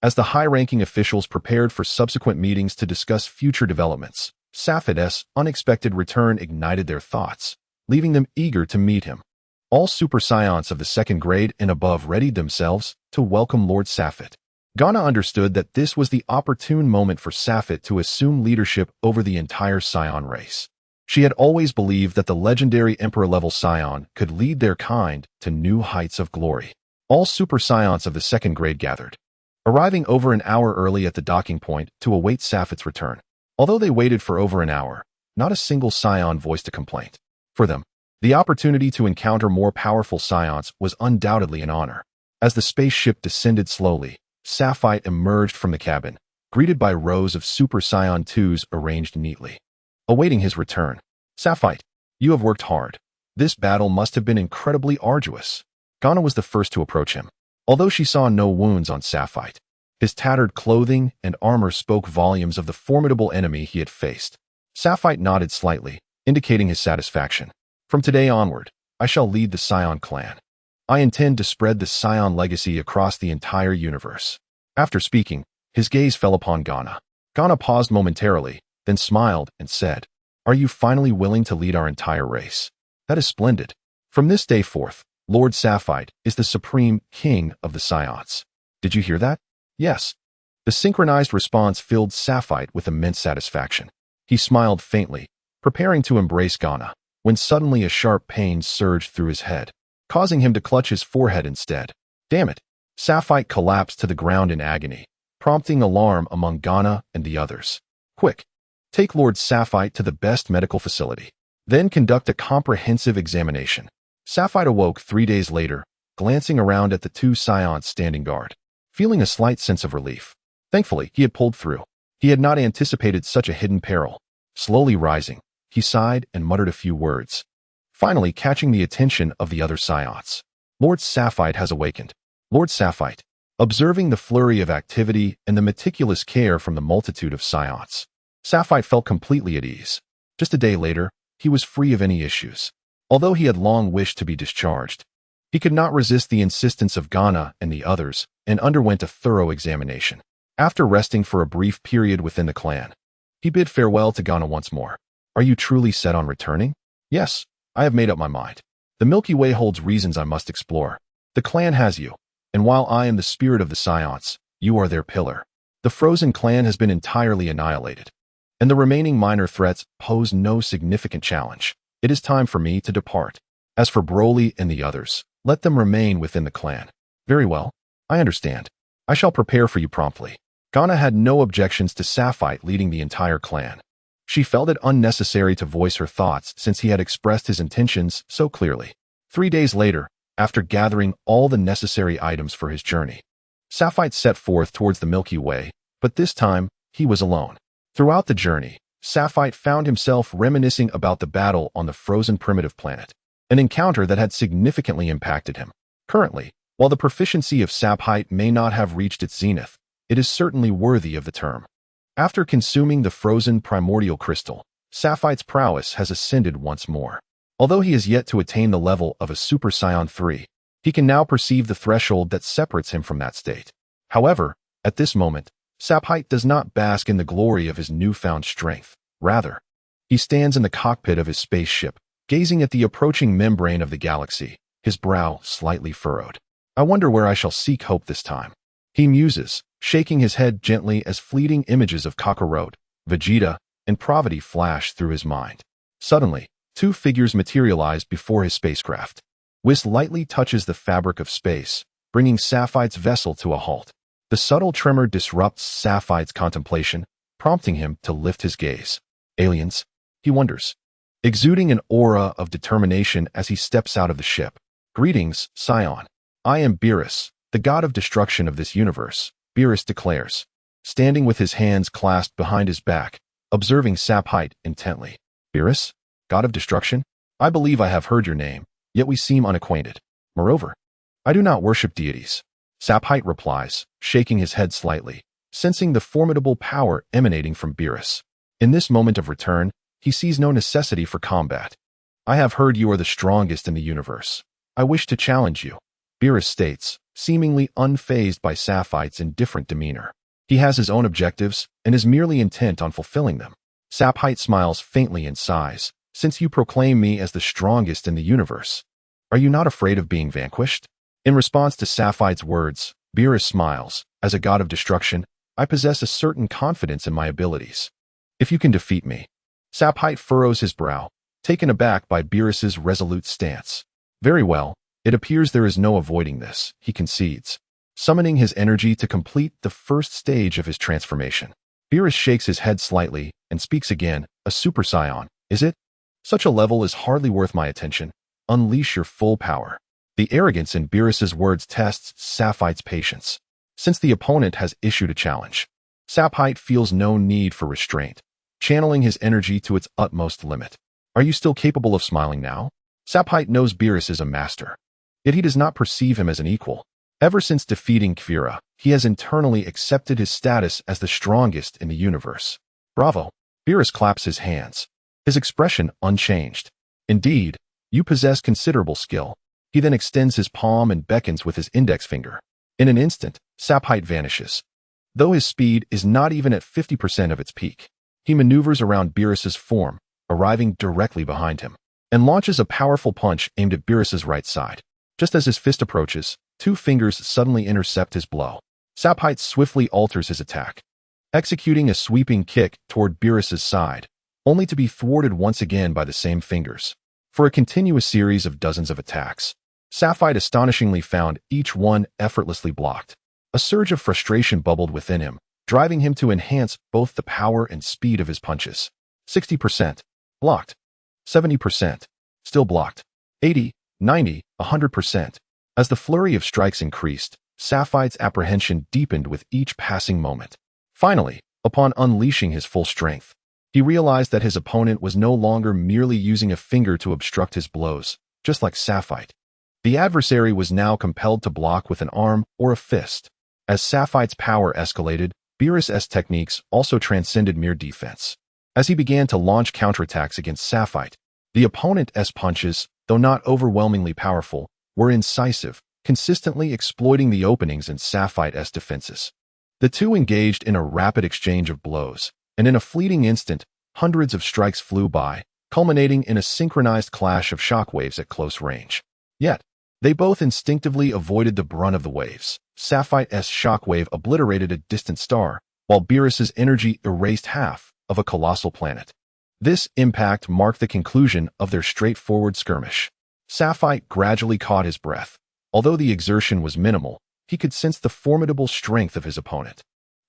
as the high-ranking officials prepared for subsequent meetings to discuss future developments, Safet's unexpected return ignited their thoughts, leaving them eager to meet him. All Super Psions of the second grade and above readied themselves to welcome Lord Safet. Ghana understood that this was the opportune moment for Safet to assume leadership over the entire Psion race. She had always believed that the legendary Emperor-level Psion could lead their kind to new heights of glory. All Super Psions of the second grade gathered, arriving over an hour early at the docking point to await Safet's return. Although they waited for over an hour, not a single Psion voiced a complaint. For them, the opportunity to encounter more powerful Psions was undoubtedly an honor. As the spaceship descended slowly, Safet emerged from the cabin, greeted by rows of Super Psion 2s arranged neatly, awaiting his return. Safet, you have worked hard. This battle must have been incredibly arduous. Ghana was the first to approach him. Although she saw no wounds on Safet, his tattered clothing and armor spoke volumes of the formidable enemy he had faced. Safet nodded slightly, indicating his satisfaction. From today onward, I shall lead the Psion clan. I intend to spread the Psion legacy across the entire universe. After speaking, his gaze fell upon Ghana. Ghana paused momentarily, then smiled and said, Are you finally willing to lead our entire race? That is splendid. From this day forth, Lord Safet is the supreme king of the Psiots. Did you hear that? Yes. The synchronized response filled Safet with immense satisfaction. He smiled faintly, preparing to embrace Ghana, when suddenly a sharp pain surged through his head, causing him to clutch his forehead instead. Damn it! Safet collapsed to the ground in agony, prompting alarm among Ghana and the others. Quick! Take Lord Safet to the best medical facility. Then conduct a comprehensive examination. Safet awoke 3 days later, glancing around at the two Psions standing guard, feeling a slight sense of relief. Thankfully, he had pulled through. He had not anticipated such a hidden peril. Slowly rising, he sighed and muttered a few words, finally catching the attention of the other Psiots. Lord Safet has awakened. Lord Safet, observing the flurry of activity and the meticulous care from the multitude of Psiots, Safet felt completely at ease. Just a day later, he was free of any issues. Although he had long wished to be discharged, he could not resist the insistence of Ghana and the others and underwent a thorough examination. After resting for a brief period within the clan, he bid farewell to Ghana once more. Are you truly set on returning? Yes, I have made up my mind. The Milky Way holds reasons I must explore. The clan has you, and while I am the spirit of the Scions, you are their pillar. The Frozen clan has been entirely annihilated, and the remaining minor threats pose no significant challenge. It is time for me to depart. As for Broly and the others, let them remain within the clan. Very well, I understand. I shall prepare for you promptly. Ghana had no objections to Sapphire leading the entire clan. She felt it unnecessary to voice her thoughts since he had expressed his intentions so clearly. 3 days later, after gathering all the necessary items for his journey, Sapphire set forth towards the Milky Way, but this time, he was alone. Throughout the journey, Sapphire found himself reminiscing about the battle on the frozen primitive planet, an encounter that had significantly impacted him. Currently, while the proficiency of Sapphire may not have reached its zenith, it is certainly worthy of the term. After consuming the frozen primordial crystal, Sapphire's prowess has ascended once more. Although he has yet to attain the level of a Super Saiyan 3, he can now perceive the threshold that separates him from that state. However, at this moment, Sapphire does not bask in the glory of his newfound strength. Rather, he stands in the cockpit of his spaceship, gazing at the approaching membrane of the galaxy, his brow slightly furrowed. I wonder where I shall seek hope this time. He muses, shaking his head gently as fleeting images of Kakarot, Vegeta, and Pravati flash through his mind. Suddenly, 2 figures materialize before his spacecraft. Whis lightly touches the fabric of space, bringing Sapphire's vessel to a halt. The subtle tremor disrupts Sapphire's contemplation, prompting him to lift his gaze. Aliens? He wonders, exuding an aura of determination as he steps out of the ship. Greetings, Scion. I am Beerus, the god of destruction of this universe, Beerus declares, standing with his hands clasped behind his back, observing Sapphire intently. Beerus? God of destruction? I believe I have heard your name, yet we seem unacquainted. Moreover, I do not worship deities. Sapphire replies, shaking his head slightly, sensing the formidable power emanating from Beerus. In this moment of return, he sees no necessity for combat. I have heard you are the strongest in the universe. I wish to challenge you, Beerus states, seemingly unfazed by Sapphire's indifferent demeanor. He has his own objectives and is merely intent on fulfilling them. Sapphire smiles faintly and sighs, since you proclaim me as the strongest in the universe. Are you not afraid of being vanquished? In response to Sapphire's words, Beerus smiles. As a god of destruction, I possess a certain confidence in my abilities. If you can defeat me. Sapphire furrows his brow, taken aback by Beerus's resolute stance. Very well, it appears there is no avoiding this, he concedes, summoning his energy to complete the first stage of his transformation. Beerus shakes his head slightly and speaks again. A Super Saiyan, is it? Such a level is hardly worth my attention. Unleash your full power. The arrogance in Beerus's words tests Sapphire's patience. Since the opponent has issued a challenge, Sapphire feels no need for restraint, channeling his energy to its utmost limit. Are you still capable of smiling now? Sapphire knows Beerus is a master, yet he does not perceive him as an equal. Ever since defeating Kfira, he has internally accepted his status as the strongest in the universe. Bravo! Beerus claps his hands, his expression unchanged. Indeed, you possess considerable skill. He then extends his palm and beckons with his index finger. In an instant, Sapphire vanishes. Though his speed is not even at 50% of its peak, he maneuvers around Beerus's form, arriving directly behind him, and launches a powerful punch aimed at Beerus's right side. Just as his fist approaches, 2 fingers suddenly intercept his blow. Sapphire swiftly alters his attack, executing a sweeping kick toward Beerus's side, only to be thwarted once again by the same fingers. For a continuous series of dozens of attacks, Sapphire astonishingly found each one effortlessly blocked. A surge of frustration bubbled within him, driving him to enhance both the power and speed of his punches. 60%. Blocked. 70%. Still blocked. 80, 90, 100%. As the flurry of strikes increased, Sapphire's apprehension deepened with each passing moment. Finally, upon unleashing his full strength, he realized that his opponent was no longer merely using a finger to obstruct his blows, just like Sapphire. The adversary was now compelled to block with an arm or a fist. As Sapphire's power escalated, Beerus's techniques also transcended mere defense. As he began to launch counterattacks against Sapphire, The opponent's punches, though not overwhelmingly powerful, were incisive, consistently exploiting the openings in Sapphite's defenses. The two engaged in a rapid exchange of blows, and in a fleeting instant, hundreds of strikes flew by, culminating in a synchronized clash of shockwaves at close range. Yet, they both instinctively avoided the brunt of the waves. Sapphite's shockwave obliterated a distant star, while Beerus's energy erased half of a colossal planet. This impact marked the conclusion of their straightforward skirmish. Sapphite gradually caught his breath. Although the exertion was minimal, he could sense the formidable strength of his opponent,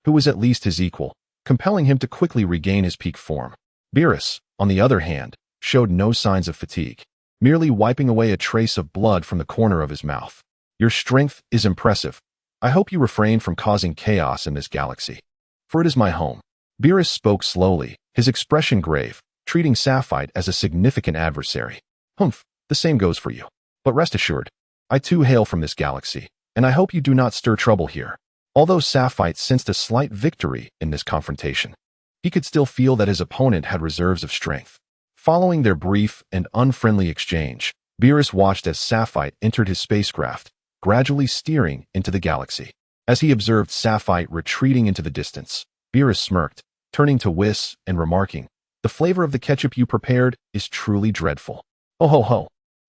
who was at least his equal, compelling him to quickly regain his peak form. Beerus, on the other hand, showed no signs of fatigue, merely wiping away a trace of blood from the corner of his mouth. Your strength is impressive. I hope you refrain from causing chaos in this galaxy, for it is my home. Beerus spoke slowly, his expression grave, treating Sapphite as a significant adversary. Humph, the same goes for you. But rest assured, I too hail from this galaxy, and I hope you do not stir trouble here. Although Sapphite sensed a slight victory in this confrontation, he could still feel that his opponent had reserves of strength. Following their brief and unfriendly exchange, Beerus watched as Sapphite entered his spacecraft, gradually steering into the galaxy. As he observed Sapphite retreating into the distance, Beerus smirked, turning to Whis and remarking, "The flavor of the ketchup you prepared is truly dreadful. Oh ho ho.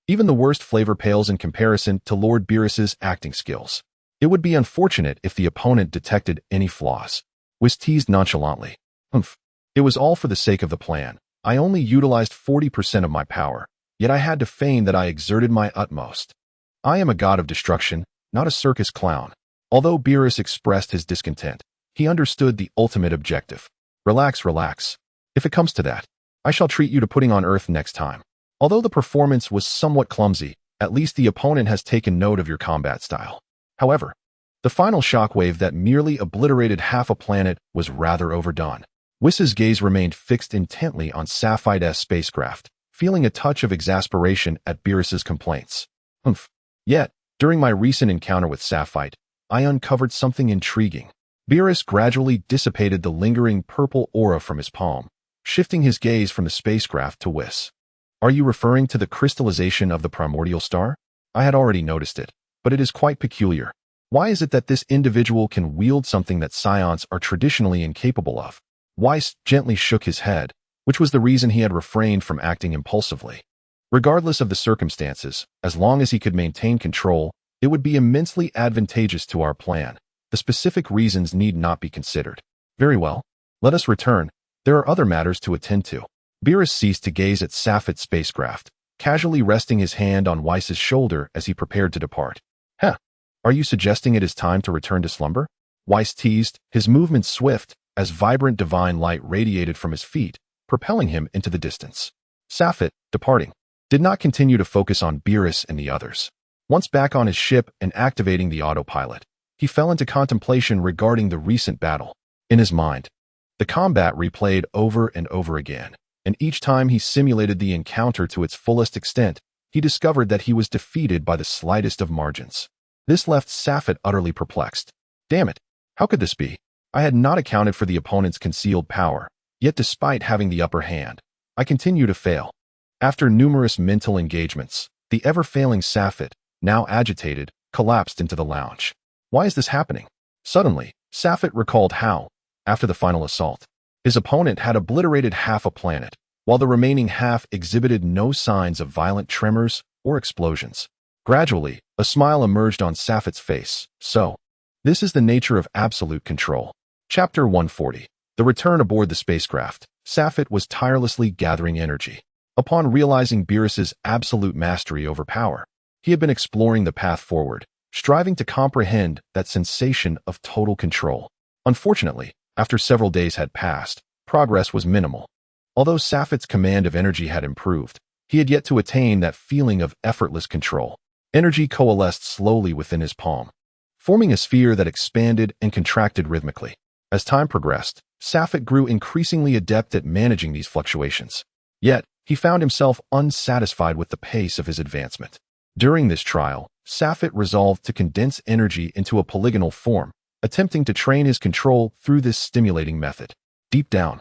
Even the worst flavor pales in comparison to Lord Beerus's acting skills. It would be unfortunate if the opponent detected any flaws." Whis teased nonchalantly. "Humph. It was all for the sake of the plan. I only utilized 40% of my power, yet I had to feign that I exerted my utmost. I am a god of destruction, not a circus clown." Although Beerus expressed his discontent, he understood the ultimate objective. Relax, relax. If it comes to that, I shall treat you to putting on Earth next time. Although the performance was somewhat clumsy, at least the opponent has taken note of your combat style. However, the final shockwave that merely obliterated half a planet was rather overdone. Whis's gaze remained fixed intently on Sapphite's spacecraft, feeling a touch of exasperation at Beerus's complaints. Humph. Yet, during my recent encounter with Sapphite, I uncovered something intriguing. Beerus gradually dissipated the lingering purple aura from his palm, shifting his gaze from the spacecraft to Whis. Are you referring to the crystallization of the primordial star? I had already noticed it, but it is quite peculiar. Why is it that this individual can wield something that scions are traditionally incapable of? Whis gently shook his head, which was the reason he had refrained from acting impulsively. Regardless of the circumstances, as long as he could maintain control, it would be immensely advantageous to our plan. The specific reasons need not be considered. Very well. Let us return. There are other matters to attend to. Beerus ceased to gaze at Sapphite's spacecraft, casually resting his hand on Whis's shoulder as he prepared to depart. Heh. Are you suggesting it is time to return to slumber? Whis teased, his movements swift, as vibrant divine light radiated from his feet, propelling him into the distance. Sapphite, departing, did not continue to focus on Beerus and the others. Once back on his ship and activating the autopilot, he fell into contemplation regarding the recent battle. In his mind, the combat replayed over and over again, and each time he simulated the encounter to its fullest extent, he discovered that he was defeated by the slightest of margins. This left Sapphite utterly perplexed. Damn it, how could this be? I had not accounted for the opponent's concealed power, yet despite having the upper hand, I continue to fail. After numerous mental engagements, the ever-failing Sapphite, now agitated, collapsed into the lounge. Why is this happening? Suddenly, Sapphite recalled how, after the final assault, his opponent had obliterated half a planet, while the remaining half exhibited no signs of violent tremors or explosions. Gradually, a smile emerged on Sapphite's face. So, this is the nature of absolute control. Chapter 140. The return aboard the spacecraft. Sapphite was tirelessly gathering energy. Upon realizing Beerus's absolute mastery over power, he had been exploring the path forward, striving to comprehend that sensation of total control. Unfortunately, after several days had passed, progress was minimal. Although Sapphite's command of energy had improved, he had yet to attain that feeling of effortless control. Energy coalesced slowly within his palm, forming a sphere that expanded and contracted rhythmically. As time progressed, Sapphite grew increasingly adept at managing these fluctuations. Yet, he found himself unsatisfied with the pace of his advancement. During this trial, Sapphite resolved to condense energy into a polygonal form, attempting to train his control through this stimulating method. Deep down,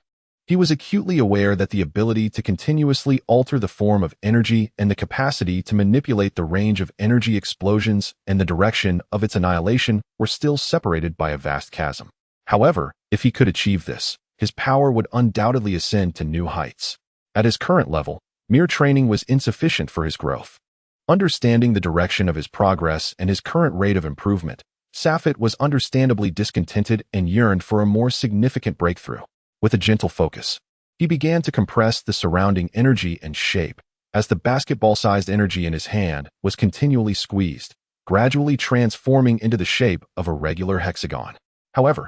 He was acutely aware that the ability to continuously alter the form of energy and the capacity to manipulate the range of energy explosions and the direction of its annihilation were still separated by a vast chasm. However, if he could achieve this, his power would undoubtedly ascend to new heights. At his current level, mere training was insufficient for his growth. Understanding the direction of his progress and his current rate of improvement, Safit was understandably discontented and yearned for a more significant breakthrough. With a gentle focus, he began to compress the surrounding energy and shape, as the basketball-sized energy in his hand was continually squeezed, gradually transforming into the shape of a regular hexagon. However,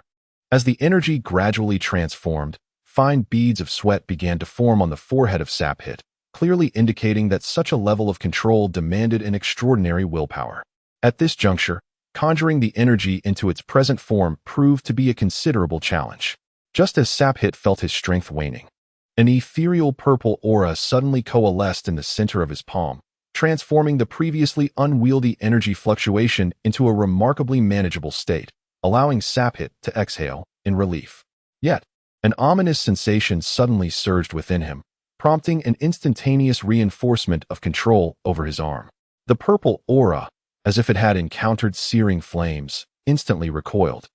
as the energy gradually transformed, fine beads of sweat began to form on the forehead of Safit, clearly indicating that such a level of control demanded an extraordinary willpower. At this juncture, conjuring the energy into its present form proved to be a considerable challenge. Just as Safit felt his strength waning, an ethereal purple aura suddenly coalesced in the center of his palm, transforming the previously unwieldy energy fluctuation into a remarkably manageable state, allowing Safit to exhale in relief. Yet, an ominous sensation suddenly surged within him, prompting an instantaneous reinforcement of control over his arm. The purple aura, as if it had encountered searing flames, instantly recoiled,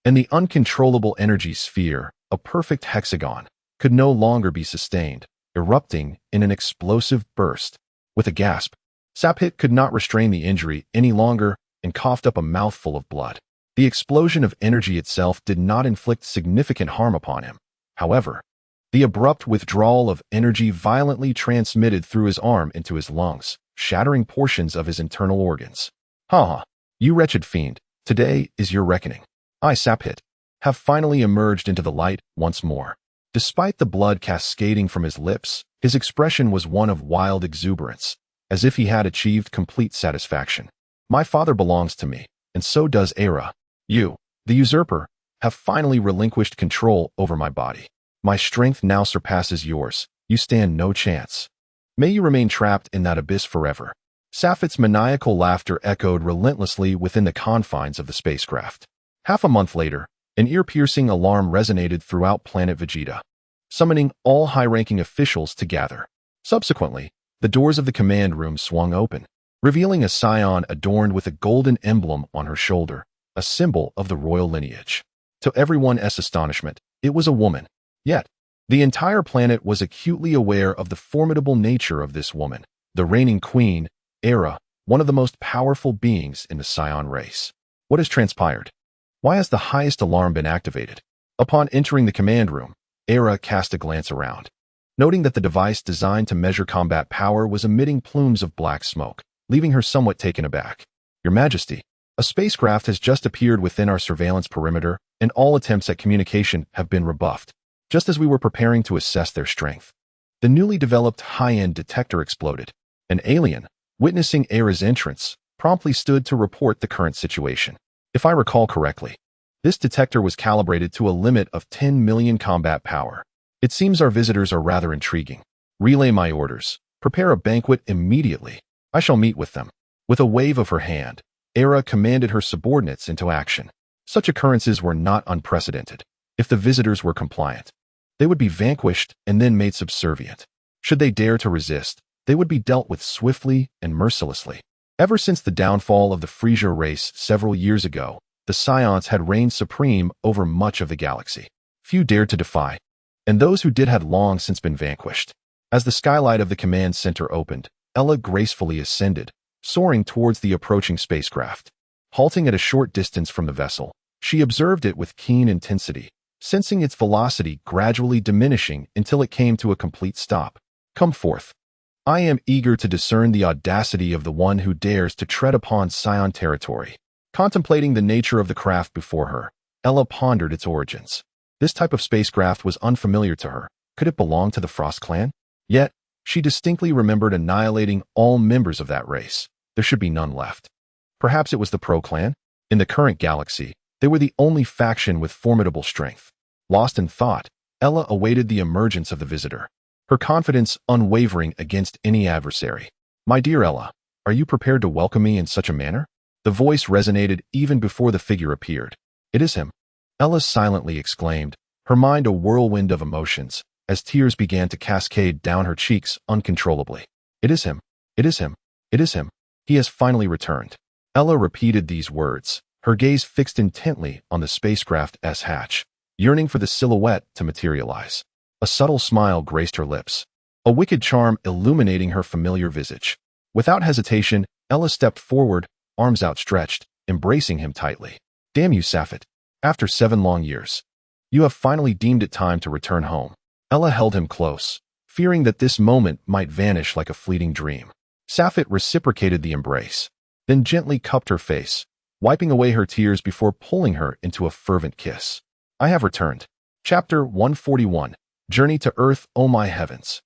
and the uncontrollable energy sphere, a perfect hexagon, could no longer be sustained, erupting in an explosive burst. With a gasp, Safit could not restrain the injury any longer and coughed up a mouthful of blood. The explosion of energy itself did not inflict significant harm upon him. However, the abrupt withdrawal of energy violently transmitted through his arm into his lungs, shattering portions of his internal organs. "Ha! You wretched fiend, today is your reckoning. I, Safit, have finally emerged into the light once more." Despite the blood cascading from his lips, his expression was one of wild exuberance, as if he had achieved complete satisfaction. "My father belongs to me, and so does Era. You, the usurper, have finally relinquished control over my body. My strength now surpasses yours. You stand no chance. May you remain trapped in that abyss forever." Safit's maniacal laughter echoed relentlessly within the confines of the spacecraft. Half a month later, an ear-piercing alarm resonated throughout planet Vegeta, summoning all high-ranking officials to gather. Subsequently, the doors of the command room swung open, revealing a scion adorned with a golden emblem on her shoulder, a symbol of the royal lineage. To everyone's astonishment, it was a woman. Yet, the entire planet was acutely aware of the formidable nature of this woman, the reigning queen, Era, one of the most powerful beings in the Scion race. What has transpired? Why has the highest alarm been activated? Upon entering the command room, Era cast a glance around, noting that the device designed to measure combat power was emitting plumes of black smoke, leaving her somewhat taken aback. "Your Majesty, a spacecraft has just appeared within our surveillance perimeter, and all attempts at communication have been rebuffed, just as we were preparing to assess their strength." The newly developed high-end detector exploded. An alien, witnessing Era's entrance, promptly stood to report the current situation. If I recall correctly, this detector was calibrated to a limit of 10 million combat power. It seems our visitors are rather intriguing. Relay my orders. Prepare a banquet immediately. I shall meet with them. With a wave of her hand, Era commanded her subordinates into action. Such occurrences were not unprecedented. If the visitors were compliant, they would be vanquished and then made subservient. Should they dare to resist, they would be dealt with swiftly and mercilessly. Ever since the downfall of the Frieza race several years ago, the Scions had reigned supreme over much of the galaxy. Few dared to defy, and those who did had long since been vanquished. As the skylight of the command center opened, Ella gracefully ascended, soaring towards the approaching spacecraft. Halting at a short distance from the vessel, she observed it with keen intensity, sensing its velocity gradually diminishing until it came to a complete stop. "Come forth. I am eager to discern the audacity of the one who dares to tread upon Scion territory." Contemplating the nature of the craft before her, Ella pondered its origins. This type of spacecraft was unfamiliar to her. Could it belong to the Frost clan? Yet, she distinctly remembered annihilating all members of that race. There should be none left. Perhaps it was the Pro clan? In the current galaxy, they were the only faction with formidable strength. Lost in thought, Ella awaited the emergence of the visitor, her confidence unwavering against any adversary. "My dear Ella, are you prepared to welcome me in such a manner?" The voice resonated even before the figure appeared. "It is him," Ella silently exclaimed, her mind a whirlwind of emotions, as tears began to cascade down her cheeks uncontrollably. It is him. It is him. It is him. He has finally returned. Ella repeated these words, her gaze fixed intently on the spacecraft's hatch, yearning for the silhouette to materialize. A subtle smile graced her lips, a wicked charm illuminating her familiar visage. Without hesitation, Ella stepped forward, arms outstretched, embracing him tightly. Damn you, Safet. After 7 long years, you have finally deemed it time to return home. Ella held him close, fearing that this moment might vanish like a fleeting dream. Safet reciprocated the embrace, then gently cupped her face, wiping away her tears before pulling her into a fervent kiss. I have returned. Chapter 141. Journey to Earth. Oh my heavens.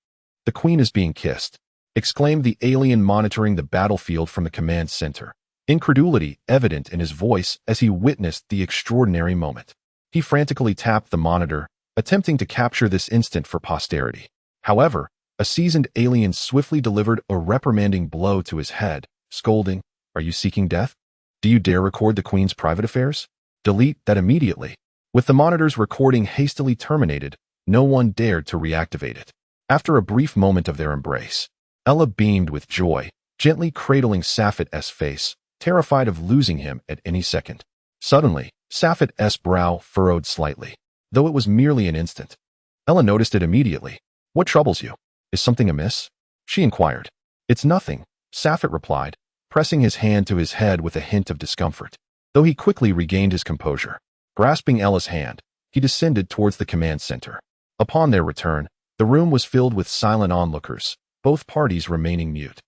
The Queen is being kissed, exclaimed the alien monitoring the battlefield from the command center, incredulity evident in his voice as he witnessed the extraordinary moment. He frantically tapped the monitor, attempting to capture this instant for posterity. However, a seasoned alien swiftly delivered a reprimanding blow to his head, scolding, "Are you seeking death? Do you dare record the Queen's private affairs? Delete that immediately." With the monitor's recording hastily terminated, no one dared to reactivate it. After a brief moment of their embrace, Ella beamed with joy, gently cradling Safet's face, terrified of losing him at any second. Suddenly, Safet's brow furrowed slightly, though it was merely an instant. Ella noticed it immediately. "What troubles you? Is something amiss?" she inquired. "It's nothing," Safet replied, pressing his hand to his head with a hint of discomfort, though he quickly regained his composure. Grasping Ella's hand, he descended towards the command center. Upon their return, the room was filled with silent onlookers, both parties remaining mute.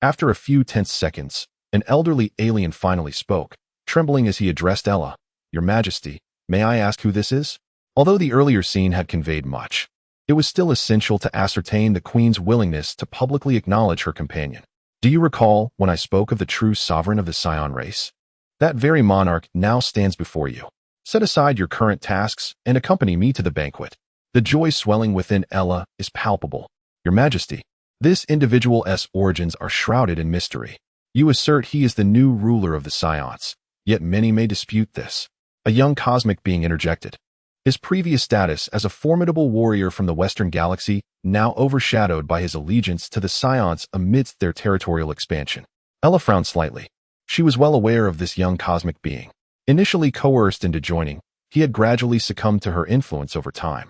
After a few tense seconds, an elderly alien finally spoke, trembling as he addressed Ella. "Your Majesty, may I ask who this is?" Although the earlier scene had conveyed much, it was still essential to ascertain the Queen's willingness to publicly acknowledge her companion. "Do you recall when I spoke of the true sovereign of the Scion race? That very monarch now stands before you. Set aside your current tasks and accompany me to the banquet." The joy swelling within Ella is palpable. "Your Majesty, this individual's origins are shrouded in mystery. You assert he is the new ruler of the Scions, yet many may dispute this." A young cosmic being interjected, his previous status as a formidable warrior from the Western Galaxy now overshadowed by his allegiance to the Scions amidst their territorial expansion. Ella frowned slightly. She was well aware of this young cosmic being. Initially coerced into joining, he had gradually succumbed to her influence over time,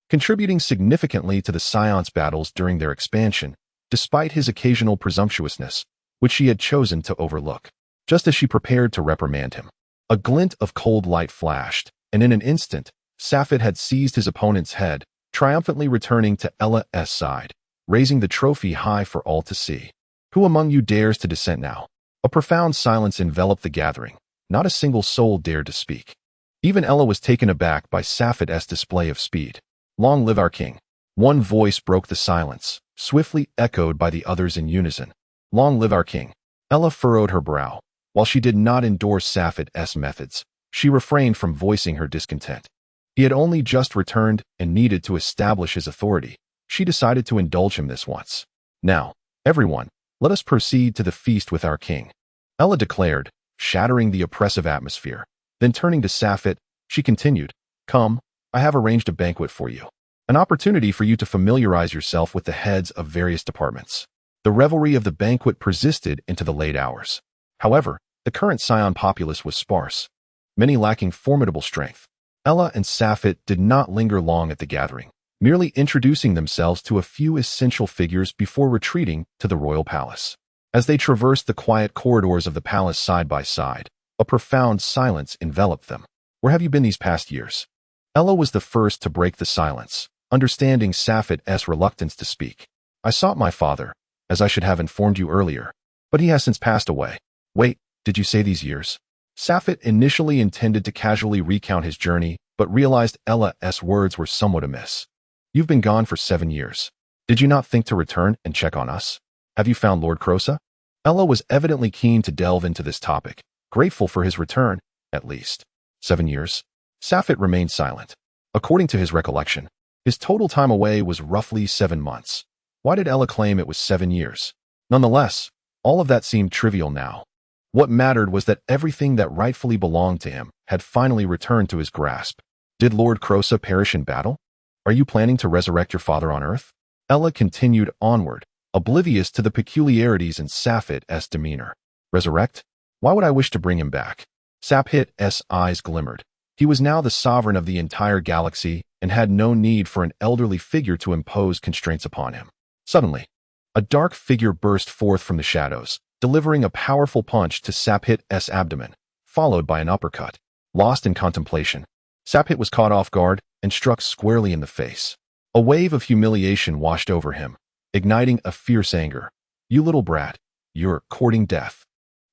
contributing significantly to the Scions battles during their expansion, despite his occasional presumptuousness, which she had chosen to overlook. Just as she prepared to reprimand him, a glint of cold light flashed, and in an instant, Safet had seized his opponent's head, triumphantly returning to Ella's side, raising the trophy high for all to see. "Who among you dares to dissent now?" A profound silence enveloped the gathering. Not a single soul dared to speak. Even Ella was taken aback by Safet's display of speed. "Long live our king." One voice broke the silence, swiftly echoed by the others in unison. "Long live our king." Ella furrowed her brow. While she did not endorse Safet's methods, she refrained from voicing her discontent. He had only just returned and needed to establish his authority. She decided to indulge him this once. "Now, everyone, let us proceed to the feast with our king," Ella declared, shattering the oppressive atmosphere. Then turning to Safet, she continued, "Come, I have arranged a banquet for you. An opportunity for you to familiarize yourself with the heads of various departments." The revelry of the banquet persisted into the late hours. However, the current Scion populace was sparse, many lacking formidable strength. Ella and Safet did not linger long at the gathering, merely introducing themselves to a few essential figures before retreating to the royal palace. As they traversed the quiet corridors of the palace side by side, a profound silence enveloped them. "Where have you been these past years?" Ella was the first to break the silence, understanding Safet's reluctance to speak. "I sought my father, as I should have informed you earlier, but he has since passed away." "Wait, did you say these years?" Safet initially intended to casually recount his journey, but realized Ella's words were somewhat amiss. "You've been gone for 7 years. Did you not think to return and check on us? Have you found Lord Crosa?" Ella was evidently keen to delve into this topic, grateful for his return, at least. 7 years? Safet remained silent. According to his recollection, his total time away was roughly 7 months. Why did Ella claim it was 7 years? Nonetheless, all of that seemed trivial now. What mattered was that everything that rightfully belonged to him had finally returned to his grasp. Did Lord Crosa perish in battle? Are you planning to resurrect your father on Earth? Ella continued onward, oblivious to the peculiarities in Saphit's demeanor. Resurrect? Why would I wish to bring him back? Saphit's eyes glimmered. He was now the sovereign of the entire galaxy and had no need for an elderly figure to impose constraints upon him. Suddenly, a dark figure burst forth from the shadows, delivering a powerful punch to Saphit's abdomen, followed by an uppercut. Lost in contemplation, Saphit was caught off guard and struck squarely in the face. A wave of humiliation washed over him, igniting a fierce anger. You little brat, you're courting death.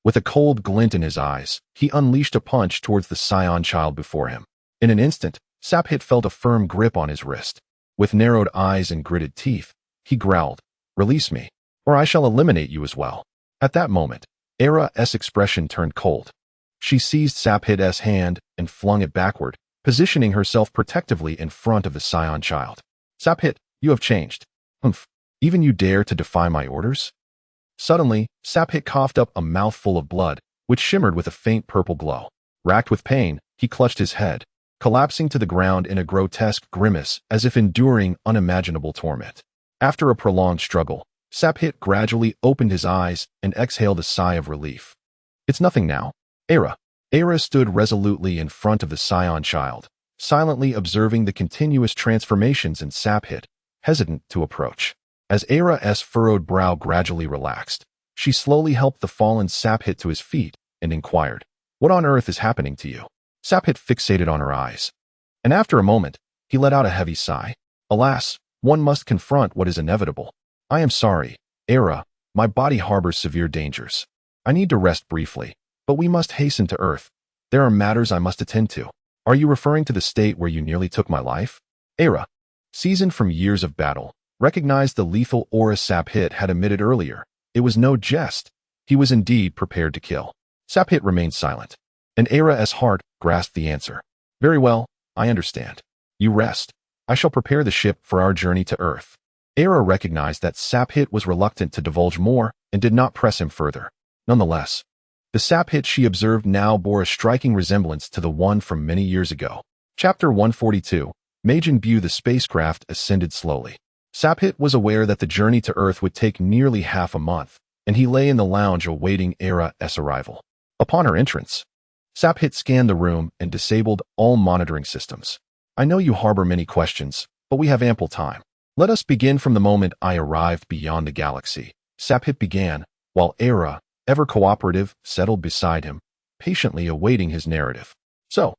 With a cold glint in his eyes, he unleashed a punch towards the scion child before him. In an instant, Saphit felt a firm grip on his wrist. With narrowed eyes and gritted teeth, he growled, "Release me, or I shall eliminate you as well." At that moment, Era's expression turned cold. She seized Saphit's hand and flung it backward, positioning herself protectively in front of the scion child. Saphit, you have changed. Humph, even you dare to defy my orders? Suddenly, Saphit coughed up a mouthful of blood, which shimmered with a faint purple glow. Racked with pain, he clutched his head, collapsing to the ground in a grotesque grimace as if enduring unimaginable torment. After a prolonged struggle, Saphit gradually opened his eyes and exhaled a sigh of relief. It's nothing now. Era stood resolutely in front of the scion child, silently observing the continuous transformations in Saphit, hesitant to approach. As Era's furrowed brow gradually relaxed, she slowly helped the fallen Saphit to his feet and inquired, "What on earth is happening to you?" Saphit fixated on her eyes, and after a moment, he let out a heavy sigh. Alas, one must confront what is inevitable. I am sorry, Era, my body harbors severe dangers. I need to rest briefly, but we must hasten to Earth. There are matters I must attend to. Are you referring to the state where you nearly took my life? Era, seasoned from years of battle, recognized the lethal aura Saphit had emitted earlier. It was no jest. He was indeed prepared to kill. Saphit remained silent, and Era's heart grasped the answer. Very well, I understand. You rest. I shall prepare the ship for our journey to Earth. Era recognized that Saphit was reluctant to divulge more and did not press him further. Nonetheless, the Saphit she observed now bore a striking resemblance to the one from many years ago. Chapter 142, Majin Buu. The spacecraft ascended slowly. Saphit was aware that the journey to Earth would take nearly half a month, and he lay in the lounge awaiting Era's arrival. Upon her entrance, Saphit scanned the room and disabled all monitoring systems. I know you harbor many questions, but we have ample time. Let us begin from the moment I arrived beyond the galaxy. Saphit began, while Era, ever cooperative, settled beside him, patiently awaiting his narrative. So,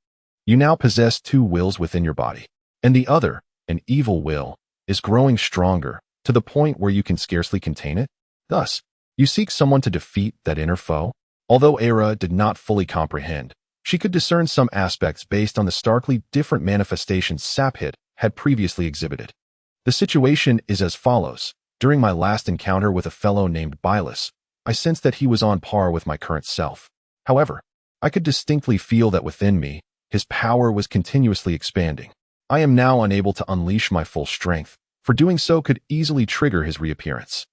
you now possess two wills within your body, and the other, an evil will, is growing stronger, to the point where you can scarcely contain it? Thus, you seek someone to defeat that inner foe? Although Era did not fully comprehend, she could discern some aspects based on the starkly different manifestations Saphit had previously exhibited. The situation is as follows. During my last encounter with a fellow named Bylus, I sensed that he was on par with my current self. However, I could distinctly feel that within me, his power was continuously expanding. I am now unable to unleash my full strength, for doing so could easily trigger his reappearance.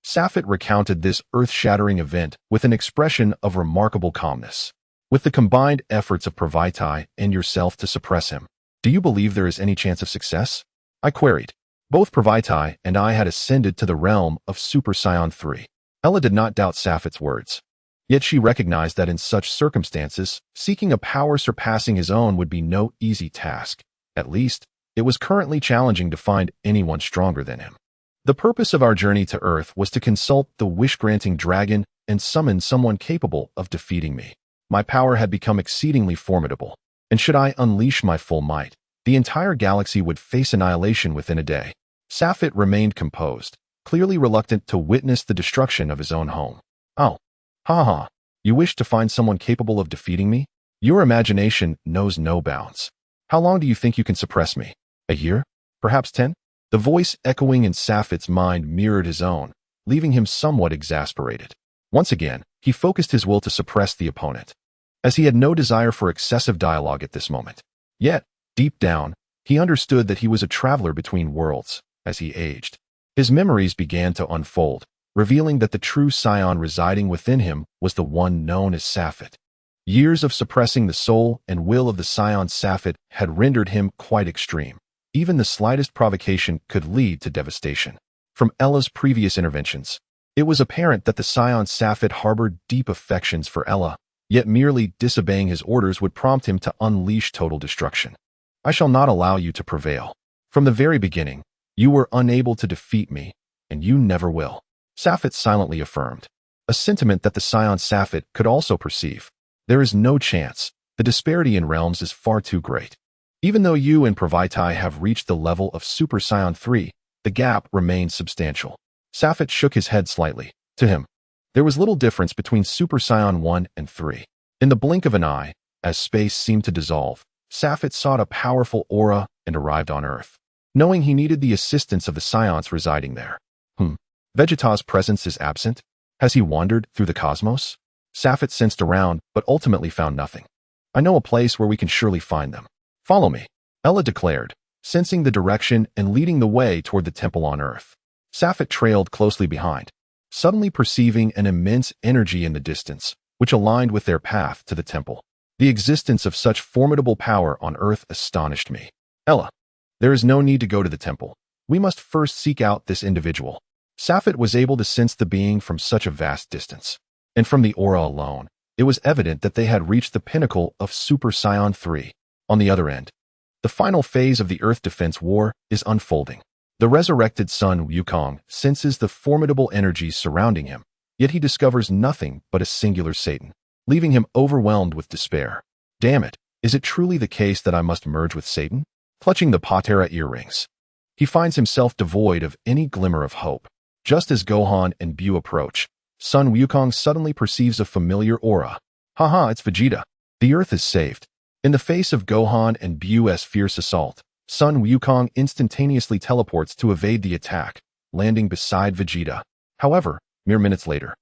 Saphit recounted this earth-shattering event with an expression of remarkable calmness. With the combined efforts of Pravaitai and yourself to suppress him, do you believe there is any chance of success? I queried. Both Pravaitai and I had ascended to the realm of Super Saiyan 3. Ella did not doubt Saphit's words. Yet she recognized that in such circumstances, seeking a power surpassing his own would be no easy task. At least, it was currently challenging to find anyone stronger than him. The purpose of our journey to Earth was to consult the wish-granting dragon and summon someone capable of defeating me. My power had become exceedingly formidable, and should I unleash my full might, the entire galaxy would face annihilation within a day. Saphit remained composed, clearly reluctant to witness the destruction of his own home. Oh, ha, you wish to find someone capable of defeating me? Your imagination knows no bounds. How long do you think you can suppress me? A year? Perhaps 10? The voice echoing in Saphit's mind mirrored his own, leaving him somewhat exasperated. Once again, he focused his will to suppress the opponent, as he had no desire for excessive dialogue at this moment. Yet, deep down, he understood that he was a traveler between worlds. As he aged, his memories began to unfold, revealing that the true scion residing within him was the one known as Saphit. Years of suppressing the soul and will of the scion Saphit had rendered him quite extreme. Even the slightest provocation could lead to devastation. From Ella's previous interventions, it was apparent that the Scion Safet harbored deep affections for Ella, yet merely disobeying his orders would prompt him to unleash total destruction. I shall not allow you to prevail. From the very beginning, you were unable to defeat me, and you never will. Safet silently affirmed, a sentiment that the Scion Safet could also perceive. There is no chance. The disparity in realms is far too great. Even though you and Pravaitai have reached the level of Super Saiyan 3, the gap remains substantial. Safet shook his head slightly. To him, there was little difference between Super Saiyan 1 and 3. In the blink of an eye, as space seemed to dissolve, Safet sought a powerful aura and arrived on Earth, knowing he needed the assistance of the Scions residing there. Vegeta's presence is absent? Has he wandered through the cosmos? Safet sensed around, but ultimately found nothing. I know a place where we can surely find them. Follow me, Ella declared, sensing the direction and leading the way toward the temple on Earth. Safet trailed closely behind, suddenly perceiving an immense energy in the distance, which aligned with their path to the temple. The existence of such formidable power on Earth astonished me. Ella, there is no need to go to the temple. We must first seek out this individual. Safet was able to sense the being from such a vast distance, and from the aura alone, it was evident that they had reached the pinnacle of Super Saiyan 3. On the other end, the final phase of the Earth Defense War is unfolding. The resurrected Sun Wukong senses the formidable energies surrounding him, yet he discovers nothing but a singular Satan, leaving him overwhelmed with despair. Damn it, is it truly the case that I must merge with Satan? Clutching the Patera earrings, he finds himself devoid of any glimmer of hope. Just as Gohan and Bu approach, Sun Wukong suddenly perceives a familiar aura. Haha, it's Vegeta. The Earth is saved. In the face of Gohan and Bu's fierce assault, Sun Wukong instantaneously teleports to evade the attack, landing beside Vegeta. However, mere minutes later,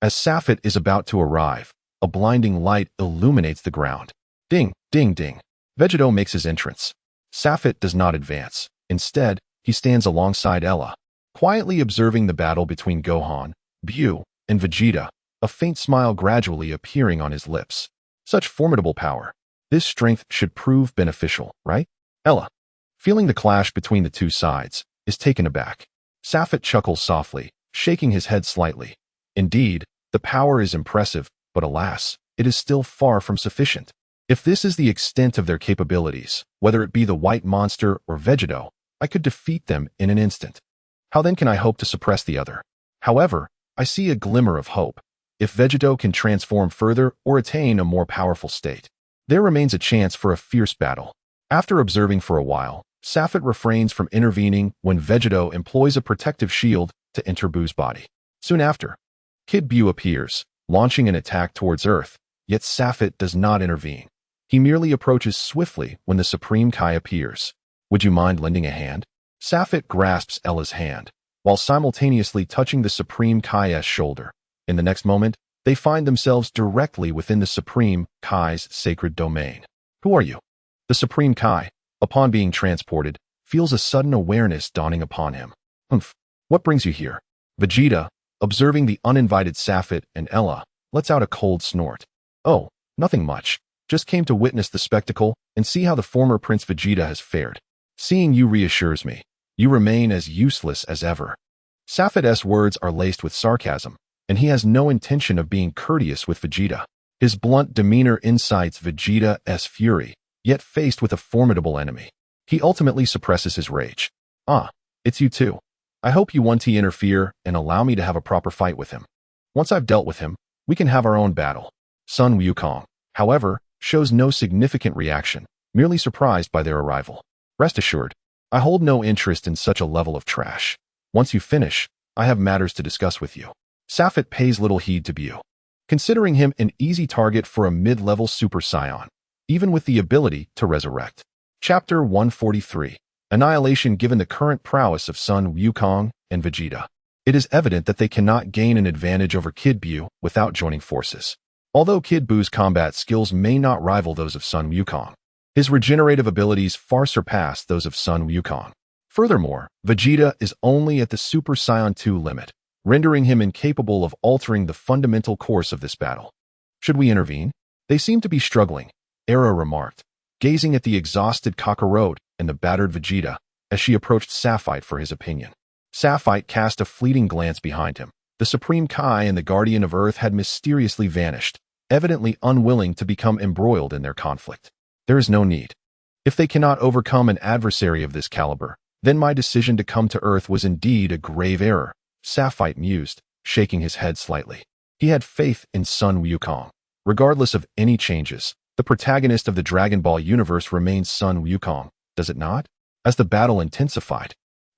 as Safet is about to arrive, a blinding light illuminates the ground. Ding, ding, ding. Vegito makes his entrance. Safet does not advance. Instead, he stands alongside Ella, quietly observing the battle between Gohan, Bu, and Vegeta, a faint smile gradually appearing on his lips. Such formidable power. This strength should prove beneficial, right? Ella, feeling the clash between the two sides, is taken aback. Safet chuckles softly, shaking his head slightly. Indeed, the power is impressive, but alas, it is still far from sufficient. If this is the extent of their capabilities, whether it be the white monster or Vegito, I could defeat them in an instant. How then can I hope to suppress the other? However, I see a glimmer of hope. If Vegito can transform further or attain a more powerful state, there remains a chance for a fierce battle. After observing for a while, Safet refrains from intervening when Vegito employs a protective shield to enter Bu's body. Soon after, Kid Bu appears, launching an attack towards Earth, yet Safet does not intervene. He merely approaches swiftly when the Supreme Kai appears. Would you mind lending a hand? Safet grasps Ella's hand, while simultaneously touching the Supreme Kai's shoulder. In the next moment, they find themselves directly within the Supreme Kai's sacred domain. Who are you? The Supreme Kai, upon being transported, feels a sudden awareness dawning upon him. What brings you here? Vegeta, observing the uninvited Safet and Ella, lets out a cold snort. Oh, nothing much. Just came to witness the spectacle and see how the former Prince Vegeta has fared. Seeing you reassures me. You remain as useless as ever. Safet's words are laced with sarcasm, and he has no intention of being courteous with Vegeta. His blunt demeanor incites Vegeta's fury, yet faced with a formidable enemy, he ultimately suppresses his rage. Ah, it's you too. I hope you want to interfere and allow me to have a proper fight with him. Once I've dealt with him, we can have our own battle. Sun Wukong, however, shows no significant reaction, merely surprised by their arrival. Rest assured, I hold no interest in such a level of trash. Once you finish, I have matters to discuss with you. Safet pays little heed to Bu, considering him an easy target for a mid-level Super Saiyan, even with the ability to resurrect. Chapter 143. Annihilation. Given the current prowess of Sun Wukong and Vegeta, it is evident that they cannot gain an advantage over Kid Bu without joining forces. Although Kid Bu's combat skills may not rival those of Sun Wukong, his regenerative abilities far surpass those of Sun Wukong. Furthermore, Vegeta is only at the Super Saiyan 2 limit, rendering him incapable of altering the fundamental course of this battle. Should we intervene? They seem to be struggling, Era remarked, gazing at the exhausted Kakarot and the battered Vegeta as she approached Sapphire for his opinion. Sapphire cast a fleeting glance behind him. The Supreme Kai and the Guardian of Earth had mysteriously vanished, evidently unwilling to become embroiled in their conflict. There is no need. If they cannot overcome an adversary of this caliber, then my decision to come to Earth was indeed a grave error, Sapphire mused, shaking his head slightly. He had faith in Sun Wukong. Regardless of any changes, the protagonist of the Dragon Ball universe remains Sun Wukong, does it not? As the battle intensified,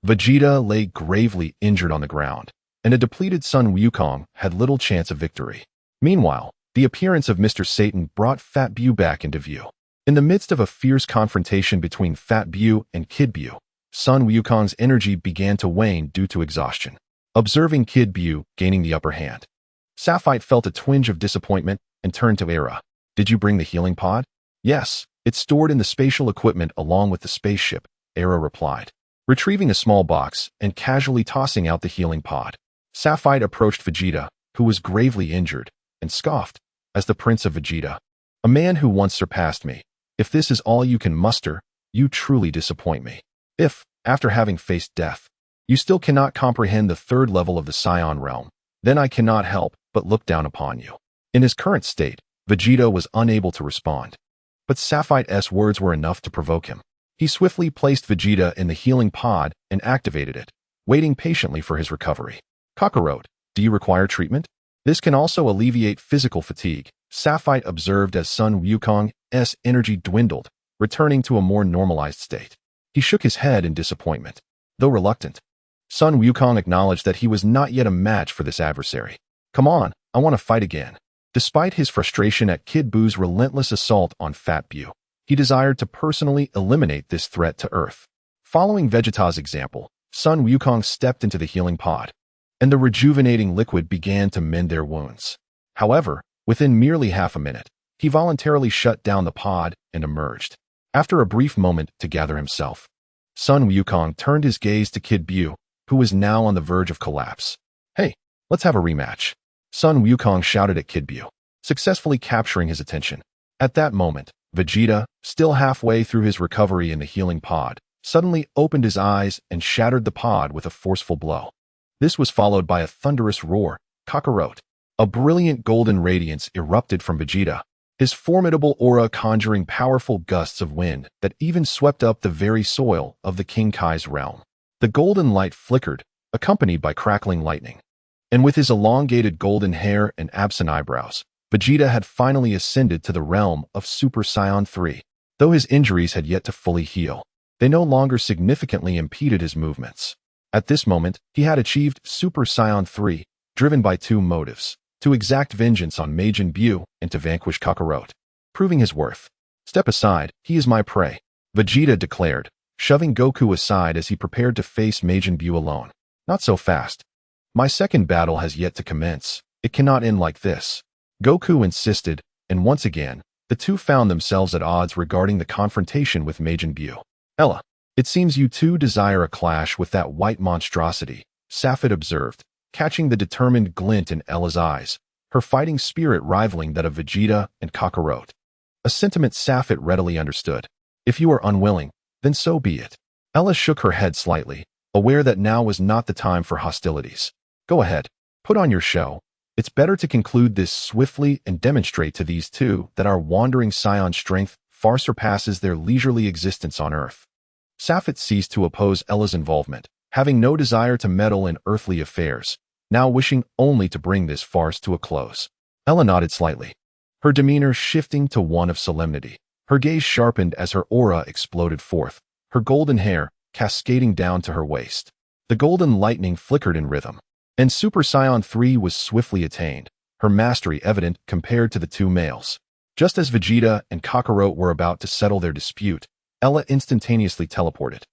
Vegeta lay gravely injured on the ground, and a depleted Sun Wukong had little chance of victory. Meanwhile, the appearance of Mr. Satan brought Fat Buu back into view. In the midst of a fierce confrontation between Fat Buu and Kid Buu, Sun Wukong's energy began to wane due to exhaustion. Observing Kid Buu gaining the upper hand, Sapphire felt a twinge of disappointment and turned to Era. Did you bring the healing pod? Yes, it's stored in the spatial equipment along with the spaceship, Era replied, retrieving a small box and casually tossing out the healing pod. Sapphire approached Vegeta, who was gravely injured, and scoffed, as the Prince of Vegeta. A man who once surpassed me. If this is all you can muster, you truly disappoint me. If, after having faced death, you still cannot comprehend the third level of the Scion realm, then I cannot help but look down upon you. In his current state, Vegeta was unable to respond. But Sapphire's words were enough to provoke him. He swiftly placed Vegeta in the healing pod and activated it, waiting patiently for his recovery. Kakarot, do you require treatment? This can also alleviate physical fatigue, Sapphire observed as Sun Wukong's energy dwindled, returning to a more normalized state. He shook his head in disappointment. Though reluctant, Sun Wukong acknowledged that he was not yet a match for this adversary. Come on, I want to fight again. Despite his frustration at Kid Buu's relentless assault on Fat Buu, he desired to personally eliminate this threat to Earth. Following Vegeta's example, Sun Wukong stepped into the healing pod, and the rejuvenating liquid began to mend their wounds. However, within merely half a minute, he voluntarily shut down the pod and emerged. After a brief moment to gather himself, Sun Wukong turned his gaze to Kid Buu, who was now on the verge of collapse. Hey, let's have a rematch. Sun Wukong shouted at Kid Buu, successfully capturing his attention. At that moment, Vegeta, still halfway through his recovery in the healing pod, suddenly opened his eyes and shattered the pod with a forceful blow. This was followed by a thunderous roar. Kakarot. A brilliant golden radiance erupted from Vegeta, his formidable aura conjuring powerful gusts of wind that even swept up the very soil of the King Kai's realm. The golden light flickered, accompanied by crackling lightning. And with his elongated golden hair and absent eyebrows, Vegeta had finally ascended to the realm of Super Saiyan 3. Though his injuries had yet to fully heal, they no longer significantly impeded his movements. At this moment, he had achieved Super Saiyan 3, driven by two motives: to exact vengeance on Majin Buu and to vanquish Kakarot. Proving his worth. Step aside, he is my prey, Vegeta declared, shoving Goku aside as he prepared to face Majin Buu alone. Not so fast. My second battle has yet to commence. It cannot end like this, Goku insisted, and once again, the two found themselves at odds regarding the confrontation with Majin Buu. Ella, it seems you two desire a clash with that white monstrosity, Sapphire observed, catching the determined glint in Ella's eyes, her fighting spirit rivaling that of Vegeta and Kakarot. A sentiment Sapphire readily understood. If you are unwilling, then so be it. Ella shook her head slightly, aware that now was not the time for hostilities. Go ahead, put on your show. It's better to conclude this swiftly and demonstrate to these two that our wandering Scion strength far surpasses their leisurely existence on Earth. Sapphire ceased to oppose Ella's involvement, having no desire to meddle in earthly affairs, now wishing only to bring this farce to a close. Ella nodded slightly, her demeanor shifting to one of solemnity. Her gaze sharpened as her aura exploded forth, her golden hair cascading down to her waist. The golden lightning flickered in rhythm, and Super Saiyan 3 was swiftly attained, her mastery evident compared to the two males. Just as Vegeta and Kakarot were about to settle their dispute, Ella instantaneously teleported,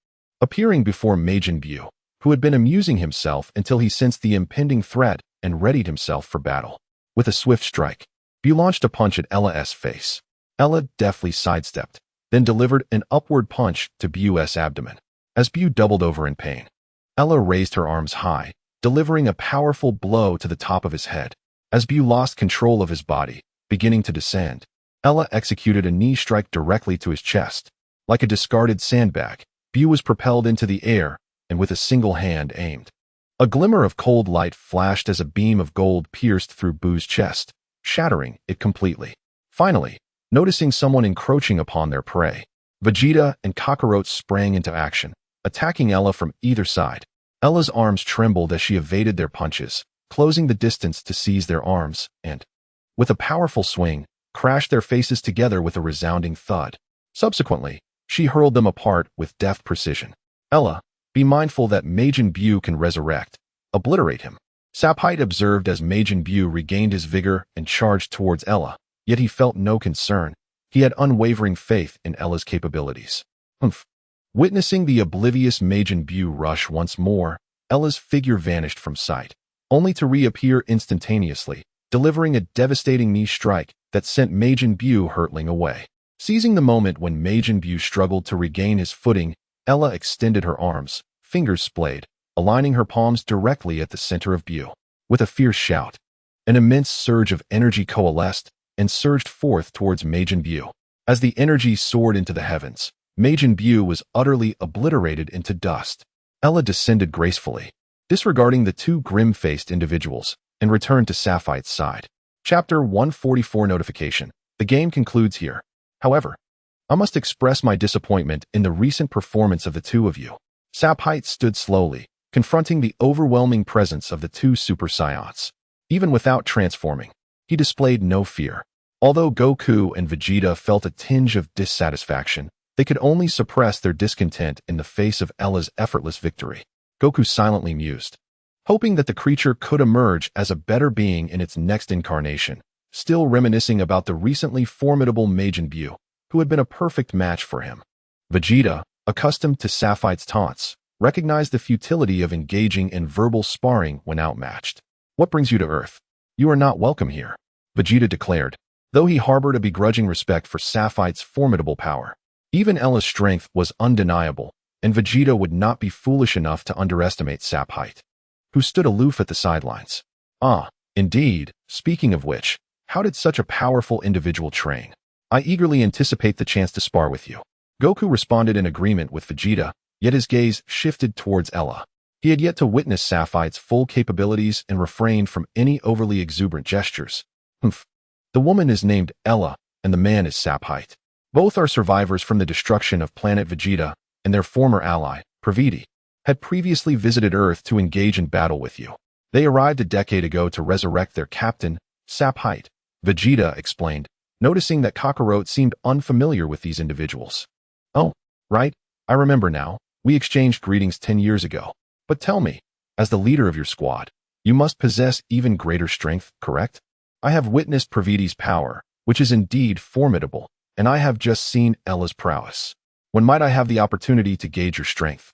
appearing before Majin Buu, who had been amusing himself until he sensed the impending threat and readied himself for battle. With a swift strike, Buu launched a punch at Ella's face. Ella deftly sidestepped, then delivered an upward punch to Buu's abdomen. As Buu doubled over in pain, Ella raised her arms high, delivering a powerful blow to the top of his head. As Buu lost control of his body, beginning to descend, Ella executed a knee strike directly to his chest. Like a discarded sandbag, Bu was propelled into the air and with a single hand aimed. A glimmer of cold light flashed as a beam of gold pierced through Bu's chest, shattering it completely. Finally, noticing someone encroaching upon their prey, Vegeta and Kakarot sprang into action, attacking Ella from either side. Ella's arms trembled as she evaded their punches, closing the distance to seize their arms, and, with a powerful swing, crashed their faces together with a resounding thud. Subsequently, she hurled them apart with deft precision. Ella, be mindful that Majin Bu can resurrect. Obliterate him. Sapphire observed as Majin Bu regained his vigor and charged towards Ella, yet he felt no concern. He had unwavering faith in Ella's capabilities. Humph. Witnessing the oblivious Majin Bu rush once more, Ella's figure vanished from sight, only to reappear instantaneously, delivering a devastating knee strike that sent Majin Bu hurtling away. Seizing the moment when Majin Bu struggled to regain his footing, Ella extended her arms, fingers splayed, aligning her palms directly at the center of Bu. With a fierce shout, an immense surge of energy coalesced and surged forth towards Majin Bu. As the energy soared into the heavens, Majin Bu was utterly obliterated into dust. Ella descended gracefully, disregarding the two grim-faced individuals, and returned to Sapphire's side. Chapter 144 Notification. The game concludes here. However, I must express my disappointment in the recent performance of the two of you. Sapphire stood slowly, confronting the overwhelming presence of the two Super Saiyans. Even without transforming, he displayed no fear. Although Goku and Vegeta felt a tinge of dissatisfaction, they could only suppress their discontent in the face of Ella's effortless victory. Goku silently mused, hoping that the creature could emerge as a better being in its next incarnation, still reminiscing about the recently formidable Majin Bu, who had been a perfect match for him. Vegeta, accustomed to Sapphire's taunts, recognized the futility of engaging in verbal sparring when outmatched. What brings you to Earth? You are not welcome here, Vegeta declared, though he harbored a begrudging respect for Sapphire's formidable power. Even Ella's strength was undeniable, and Vegeta would not be foolish enough to underestimate Sapphire, who stood aloof at the sidelines. Ah, indeed, speaking of which, how did such a powerful individual train? I eagerly anticipate the chance to spar with you. Goku responded in agreement with Vegeta, yet his gaze shifted towards Ella. He had yet to witness Sapphire's full capabilities and refrained from any overly exuberant gestures. Humph. The woman is named Ella, and the man is Sapphire. Both are survivors from the destruction of planet Vegeta, and their former ally, Praviti, had previously visited Earth to engage in battle with you. They arrived a decade ago to resurrect their captain, Sapphire, Vegeta explained, noticing that Kakarot seemed unfamiliar with these individuals. Oh, right, I remember now. We exchanged greetings 10 years ago. But tell me, as the leader of your squad, you must possess even greater strength, correct? I have witnessed Praviti's power, which is indeed formidable, and I have just seen Ella's prowess. When might I have the opportunity to gauge your strength?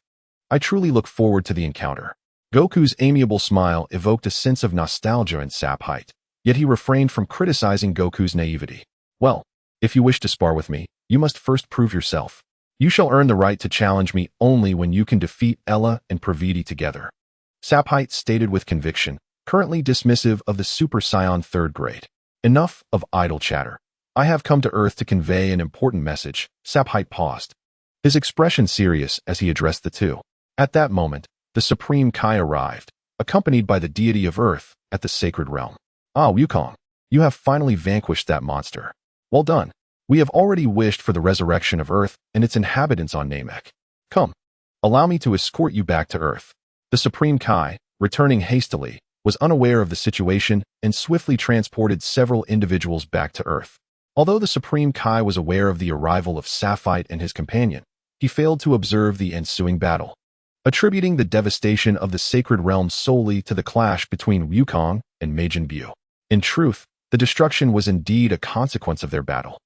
I truly look forward to the encounter. Goku's amiable smile evoked a sense of nostalgia in Sapphire, yet he refrained from criticizing Goku's naivety. Well, if you wish to spar with me, you must first prove yourself. You shall earn the right to challenge me only when you can defeat Ella and Praviti together. Sapphire stated with conviction, currently dismissive of the Super Saiyan 3rd grade. Enough of idle chatter. I have come to Earth to convey an important message. Sapphire paused, his expression serious as he addressed the two. At that moment, the Supreme Kai arrived, accompanied by the deity of Earth at the sacred realm. Ah, Wukong, you have finally vanquished that monster. Well done. We have already wished for the resurrection of Earth and its inhabitants on Namek. Come, allow me to escort you back to Earth. The Supreme Kai, returning hastily, was unaware of the situation and swiftly transported several individuals back to Earth. Although the Supreme Kai was aware of the arrival of Sapphire and his companion, he failed to observe the ensuing battle, attributing the devastation of the sacred realm solely to the clash between Wukong and Majin Bu. In truth, the destruction was indeed a consequence of their battle.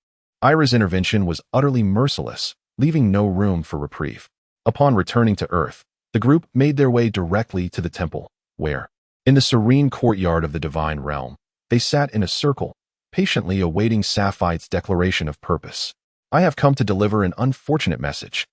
Ira's intervention was utterly merciless, leaving no room for reprieve. Upon returning to Earth, the group made their way directly to the temple, where, in the serene courtyard of the divine realm, they sat in a circle, patiently awaiting Sapphire's declaration of purpose. I have come to deliver an unfortunate message.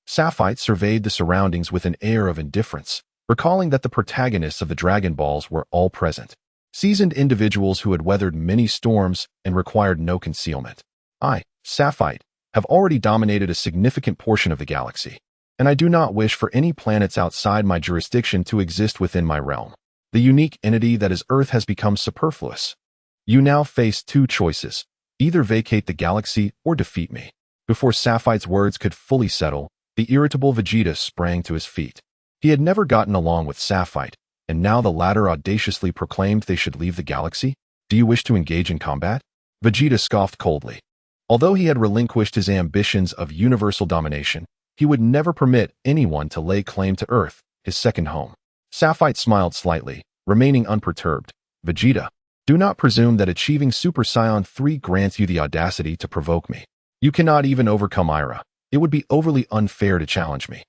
Sapphire surveyed the surroundings with an air of indifference, recalling that the protagonists of the Dragon Balls were all present, seasoned individuals who had weathered many storms and required no concealment. I, Sapphite, have already dominated a significant portion of the galaxy, and I do not wish for any planets outside my jurisdiction to exist within my realm. The unique entity that is Earth has become superfluous. You now face two choices: either vacate the galaxy or defeat me. Before Sapphite's words could fully settle, the irritable Vegeta sprang to his feet. He had never gotten along with Sapphite, and now the latter audaciously proclaimed they should leave the galaxy. Do you wish to engage in combat? Vegeta scoffed coldly. Although he had relinquished his ambitions of universal domination, he would never permit anyone to lay claim to Earth, his second home. Sapphite smiled slightly, remaining unperturbed. Vegeta, do not presume that achieving Super Saiyan 3 grants you the audacity to provoke me. You cannot even overcome Ira. It would be overly unfair to challenge me.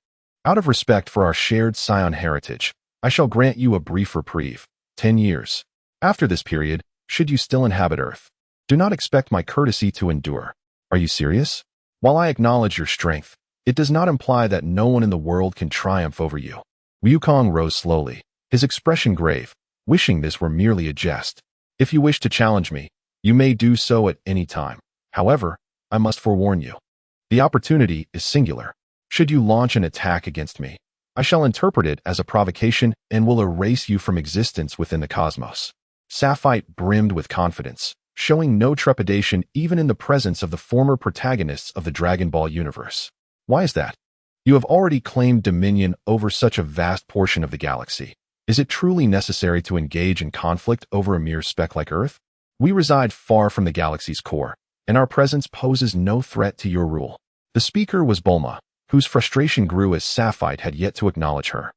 Out of respect for our shared Saiyan heritage, I shall grant you a brief reprieve, 10 years. After this period, should you still inhabit Earth, do not expect my courtesy to endure. Are you serious? While I acknowledge your strength, it does not imply that no one in the world can triumph over you. Wukong rose slowly, his expression grave, wishing this were merely a jest. If you wish to challenge me, you may do so at any time. However, I must forewarn you. The opportunity is singular. Should you launch an attack against me, I shall interpret it as a provocation and will erase you from existence within the cosmos. Sapphite brimmed with confidence, showing no trepidation even in the presence of the former protagonists of the Dragon Ball universe. Why is that? You have already claimed dominion over such a vast portion of the galaxy. Is it truly necessary to engage in conflict over a mere speck like Earth? We reside far from the galaxy's core, and our presence poses no threat to your rule. The speaker was Bulma, whose frustration grew as Sapphite had yet to acknowledge her.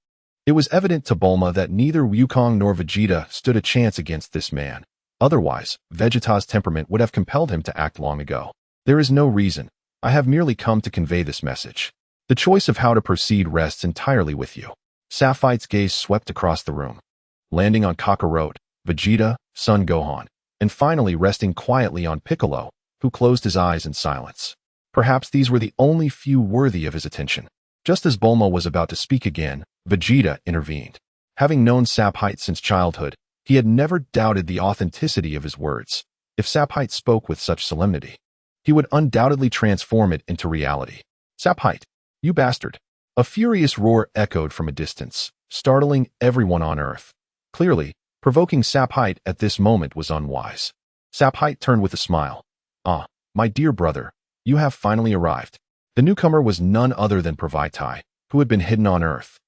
It was evident to Bulma that neither Wukong nor Vegeta stood a chance against this man. Otherwise, Vegeta's temperament would have compelled him to act long ago. There is no reason. I have merely come to convey this message. The choice of how to proceed rests entirely with you. Sapphite's gaze swept across the room, landing on Kakarot, Vegeta, Son Gohan, and finally resting quietly on Piccolo, who closed his eyes in silence. Perhaps these were the only few worthy of his attention. Just as Bulma was about to speak again, Vegeta intervened. Having known Sapphite since childhood, he had never doubted the authenticity of his words. If Sapphite spoke with such solemnity, he would undoubtedly transform it into reality. Sapphite, you bastard! A furious roar echoed from a distance, startling everyone on Earth. Clearly, provoking Sapphite at this moment was unwise. Sapphite turned with a smile. Ah, my dear brother, you have finally arrived. The newcomer was none other than Frieza, who had been hidden on Earth.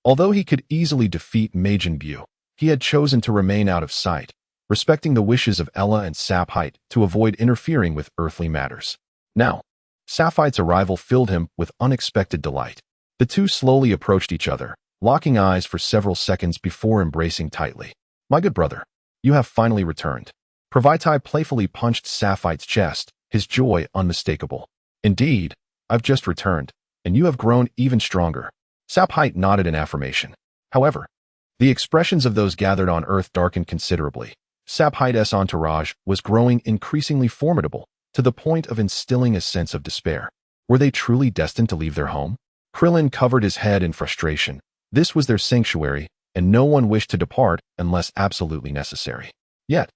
Although he could easily defeat Majin Buu, he had chosen to remain out of sight, respecting the wishes of Ella and Sapphite to avoid interfering with earthly matters. Now, Sapphite's arrival filled him with unexpected delight. The two slowly approached each other, locking eyes for several seconds before embracing tightly. My good brother, you have finally returned. Frieza playfully punched Sapphite's chest, his joy unmistakable. Indeed, I've just returned, and you have grown even stronger. Sapphite nodded in affirmation. However, the expressions of those gathered on Earth darkened considerably. Sapphite's entourage was growing increasingly formidable, to the point of instilling a sense of despair. Were they truly destined to leave their home? Krillin covered his head in frustration. This was their sanctuary, and no one wished to depart unless absolutely necessary. Yet,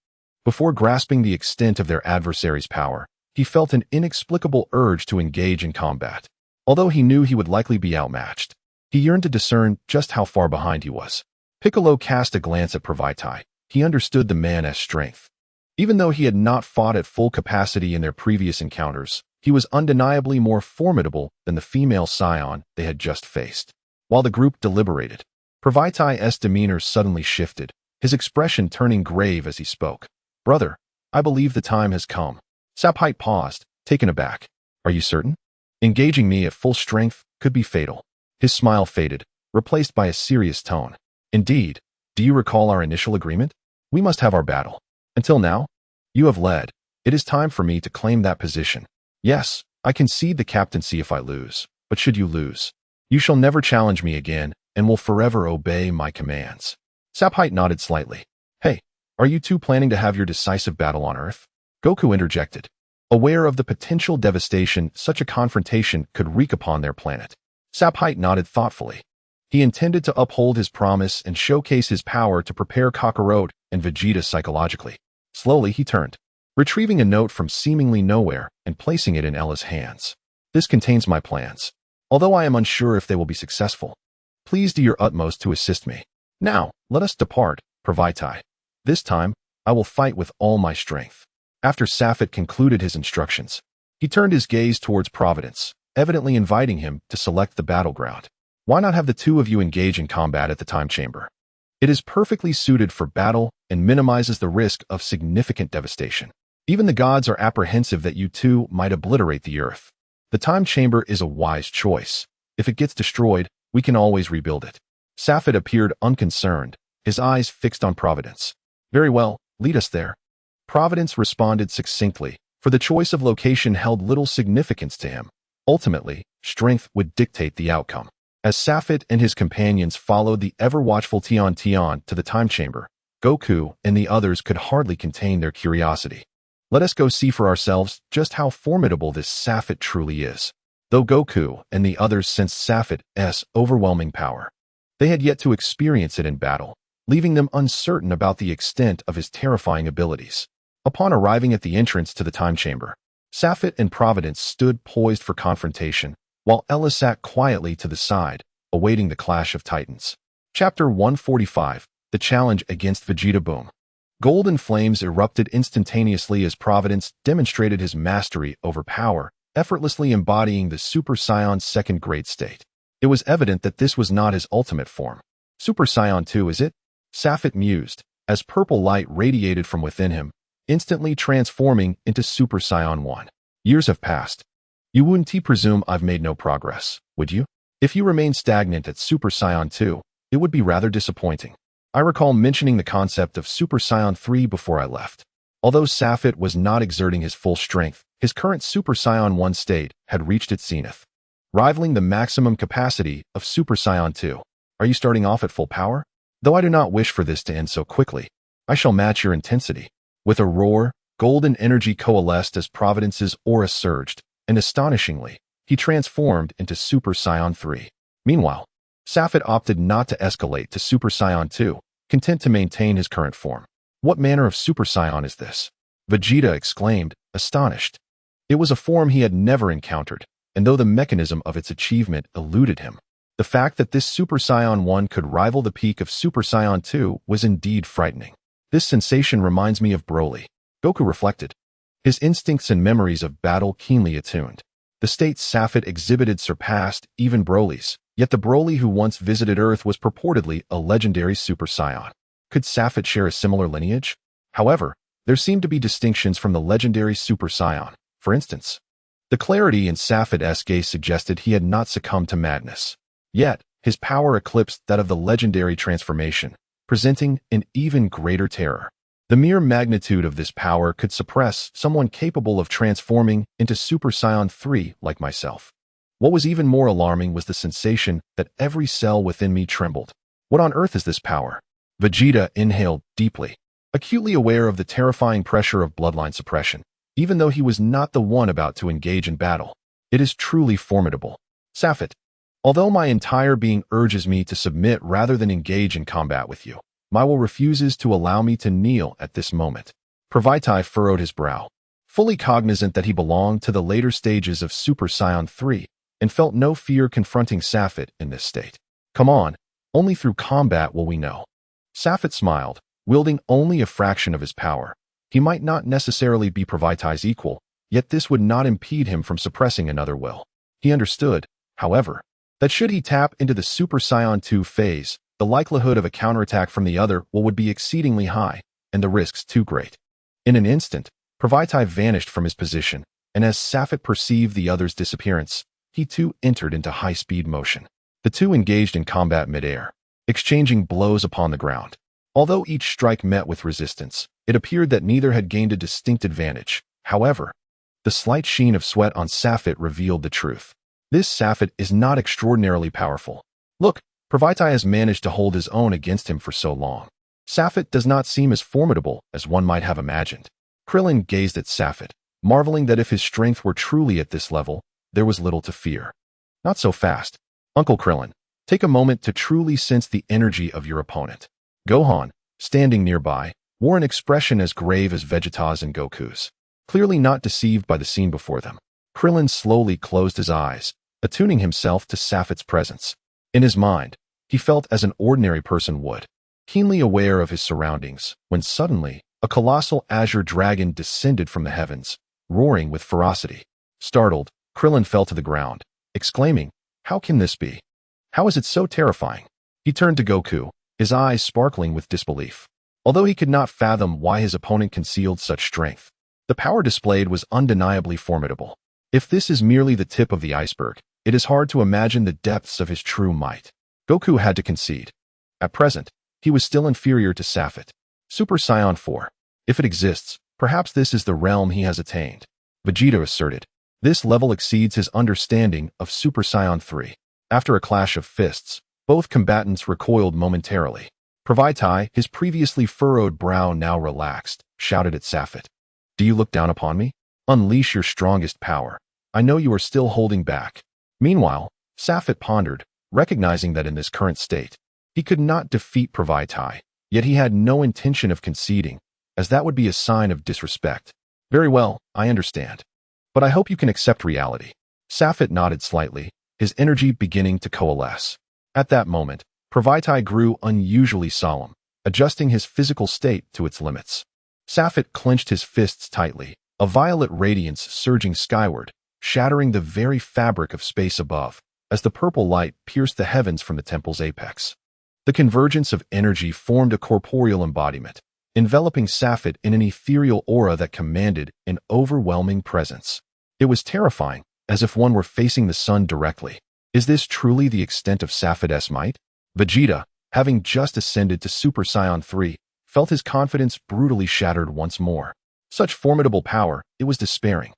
before grasping the extent of their adversary's power, he felt an inexplicable urge to engage in combat. Although he knew he would likely be outmatched, he yearned to discern just how far behind he was. Piccolo cast a glance at Frieza. He understood the man's strength. Even though he had not fought at full capacity in their previous encounters, he was undeniably more formidable than the female scion they had just faced. While the group deliberated, Frieza's demeanor suddenly shifted, his expression turning grave as he spoke. Brother, I believe the time has come. Sapphite paused, taken aback. Are you certain? Engaging me at full strength could be fatal. His smile faded, replaced by a serious tone. Indeed, do you recall our initial agreement? We must have our battle. Until now, you have led. It is time for me to claim that position. Yes, I concede the captaincy if I lose, but should you lose, you shall never challenge me again and will forever obey my commands. Sapphite nodded slightly. Hey, are you two planning to have your decisive battle on Earth? Goku interjected, aware of the potential devastation such a confrontation could wreak upon their planet. Sapphite nodded thoughtfully. He intended to uphold his promise and showcase his power to prepare Kakarot and Vegeta psychologically. Slowly he turned. retrieving a note from seemingly nowhere and placing it in Ella's hands. This contains my plans. Although I am unsure if they will be successful, please do your utmost to assist me. Now, let us depart, Pravaitai. This time, I will fight with all my strength. After Safet concluded his instructions, he turned his gaze towards Providence, evidently inviting him to select the battleground. Why not have the two of you engage in combat at the time chamber? It is perfectly suited for battle and minimizes the risk of significant devastation. Even the gods are apprehensive that you two might obliterate the earth. The time chamber is a wise choice. If it gets destroyed, we can always rebuild it. Safet appeared unconcerned, his eyes fixed on Providence. Very well, lead us there. Providence responded succinctly, for the choice of location held little significance to him. Ultimately, strength would dictate the outcome. As Safet and his companions followed the ever-watchful Tian Tian to the time chamber, Goku and the others could hardly contain their curiosity. Let us go see for ourselves just how formidable this Safet truly is. Though Goku and the others sensed Safet's overwhelming power, they had yet to experience it in battle, leaving them uncertain about the extent of his terrifying abilities. Upon arriving at the entrance to the time chamber, Safet and Providence stood poised for confrontation, while Ella sat quietly to the side, awaiting the clash of titans. Chapter 145, The Challenge Against Vegeta Boom. Golden flames erupted instantaneously as Providence demonstrated his mastery over power, effortlessly embodying the Super Saiyan's second grade state. It was evident that this was not his ultimate form. Super Saiyan 2, is it? Safet mused, as purple light radiated from within him, instantly transforming into Super Saiyan 1. Years have passed. You wouldn't presume I've made no progress, would you? If you remain stagnant at Super Saiyan 2, it would be rather disappointing. I recall mentioning the concept of Super Saiyan 3 before I left. Although Safet was not exerting his full strength, his current Super Saiyan 1 state had reached its zenith, rivaling the maximum capacity of Super Saiyan 2. Are you starting off at full power? Though I do not wish for this to end so quickly, I shall match your intensity. With a roar, golden energy coalesced as Providence's aura surged, and astonishingly, he transformed into Super Saiyan 3. Meanwhile, Safet opted not to escalate to Super Saiyan 2, content to maintain his current form. What manner of Super Saiyan is this? Vegeta exclaimed, astonished. It was a form he had never encountered, and though the mechanism of its achievement eluded him, the fact that this Super Saiyan 1 could rival the peak of Super Saiyan 2 was indeed frightening. This sensation reminds me of Broly, Goku reflected, his instincts and memories of battle keenly attuned. The state Safet exhibited surpassed even Broly's, yet the Broly who once visited Earth was purportedly a legendary Super Saiyan. Could Safet share a similar lineage? However, there seemed to be distinctions from the legendary Super Saiyan. For instance, the clarity in Safet's gaze suggested he had not succumbed to madness. Yet, his power eclipsed that of the legendary transformation, presenting an even greater terror. The mere magnitude of this power could suppress someone capable of transforming into Super Saiyan 3 like myself. What was even more alarming was the sensation that every cell within me trembled. What on earth is this power? Vegeta inhaled deeply, acutely aware of the terrifying pressure of bloodline suppression, even though he was not the one about to engage in battle. It is truly formidable. Safet, although my entire being urges me to submit rather than engage in combat with you, my will refuses to allow me to kneel at this moment. Pravaitai furrowed his brow, fully cognizant that he belonged to the later stages of Super Saiyan 3, and felt no fear confronting Safet in this state. Come on, only through combat will we know. Safet smiled, wielding only a fraction of his power. He might not necessarily be Pravaitai's equal, yet this would not impede him from suppressing another will. He understood, however, that should he tap into the Super Saiyan 2 phase, the likelihood of a counterattack from the other would be exceedingly high, and the risks too great. In an instant, Pravaitai vanished from his position, and as Safet perceived the other's disappearance, he too entered into high-speed motion. The two engaged in combat mid-air, exchanging blows upon the ground. Although each strike met with resistance, it appeared that neither had gained a distinct advantage. However, the slight sheen of sweat on Safet revealed the truth. This Safet is not extraordinarily powerful. Look, Pravaitai has managed to hold his own against him for so long. Safet does not seem as formidable as one might have imagined. Krillin gazed at Safet, marveling that if his strength were truly at this level, there was little to fear. Not so fast. Uncle Krillin, take a moment to truly sense the energy of your opponent. Gohan, standing nearby, wore an expression as grave as Vegeta's and Goku's. Clearly not deceived by the scene before them, Krillin slowly closed his eyes, attuning himself to Safet's presence. In his mind, he felt as an ordinary person would, keenly aware of his surroundings, when suddenly, a colossal azure dragon descended from the heavens, roaring with ferocity. Startled, Krillin fell to the ground, exclaiming, "How can this be? How is it so terrifying?" He turned to Goku, his eyes sparkling with disbelief. Although he could not fathom why his opponent concealed such strength, the power displayed was undeniably formidable. If this is merely the tip of the iceberg, it is hard to imagine the depths of his true might. Goku had to concede. At present, he was still inferior to Safet. Super Saiyan 4. If it exists, perhaps this is the realm he has attained. Vegeta asserted. This level exceeds his understanding of Super Saiyan 3. After a clash of fists, both combatants recoiled momentarily. Pravaitai, his previously furrowed brow now relaxed, shouted at Safet. "Do you look down upon me? Unleash your strongest power. I know you are still holding back." Meanwhile, Safet pondered, recognizing that in this current state, he could not defeat Pravaitai, yet he had no intention of conceding, as that would be a sign of disrespect. "Very well, I understand. But I hope you can accept reality." Safet nodded slightly, his energy beginning to coalesce. At that moment, Pravaitai grew unusually solemn, adjusting his physical state to its limits. Safet clenched his fists tightly, a violet radiance surging skyward, shattering the very fabric of space above, as the purple light pierced the heavens from the temple's apex. The convergence of energy formed a corporeal embodiment, enveloping Safet in an ethereal aura that commanded an overwhelming presence. It was terrifying, as if one were facing the sun directly. Is this truly the extent of Safet's might? Vegeta, having just ascended to Super Saiyan 3, felt his confidence brutally shattered once more. Such formidable power, it was despairing.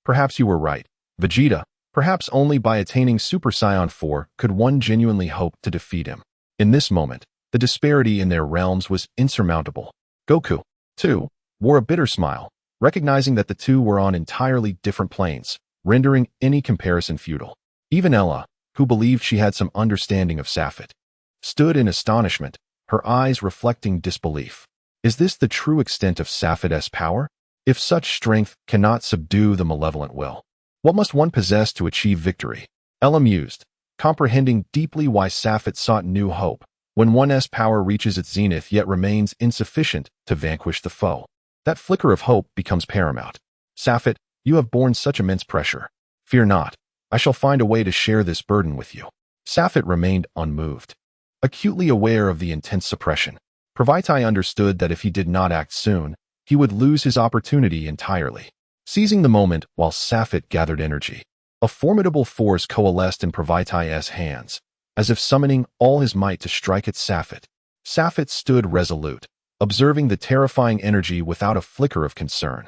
Perhaps you were right, Vegeta. Perhaps only by attaining Super Saiyan 4 could one genuinely hope to defeat him. In this moment, the disparity in their realms was insurmountable. Goku, too, wore a bitter smile, recognizing that the two were on entirely different planes, rendering any comparison futile. Even Ella, who believed she had some understanding of Safet, stood in astonishment, her eyes reflecting disbelief. Is this the true extent of Safet's power? If such strength cannot subdue the malevolent will, what must one possess to achieve victory? Ella mused, comprehending deeply why Safet sought new hope, when one's power reaches its zenith yet remains insufficient to vanquish the foe. That flicker of hope becomes paramount. Safet, you have borne such immense pressure. Fear not, I shall find a way to share this burden with you. Safet remained unmoved, acutely aware of the intense suppression. Pravaitai understood that if he did not act soon, he would lose his opportunity entirely. Seizing the moment while Safet gathered energy, a formidable force coalesced in Pravaitai's hands, as if summoning all his might to strike at Safet. Safet stood resolute, observing the terrifying energy without a flicker of concern,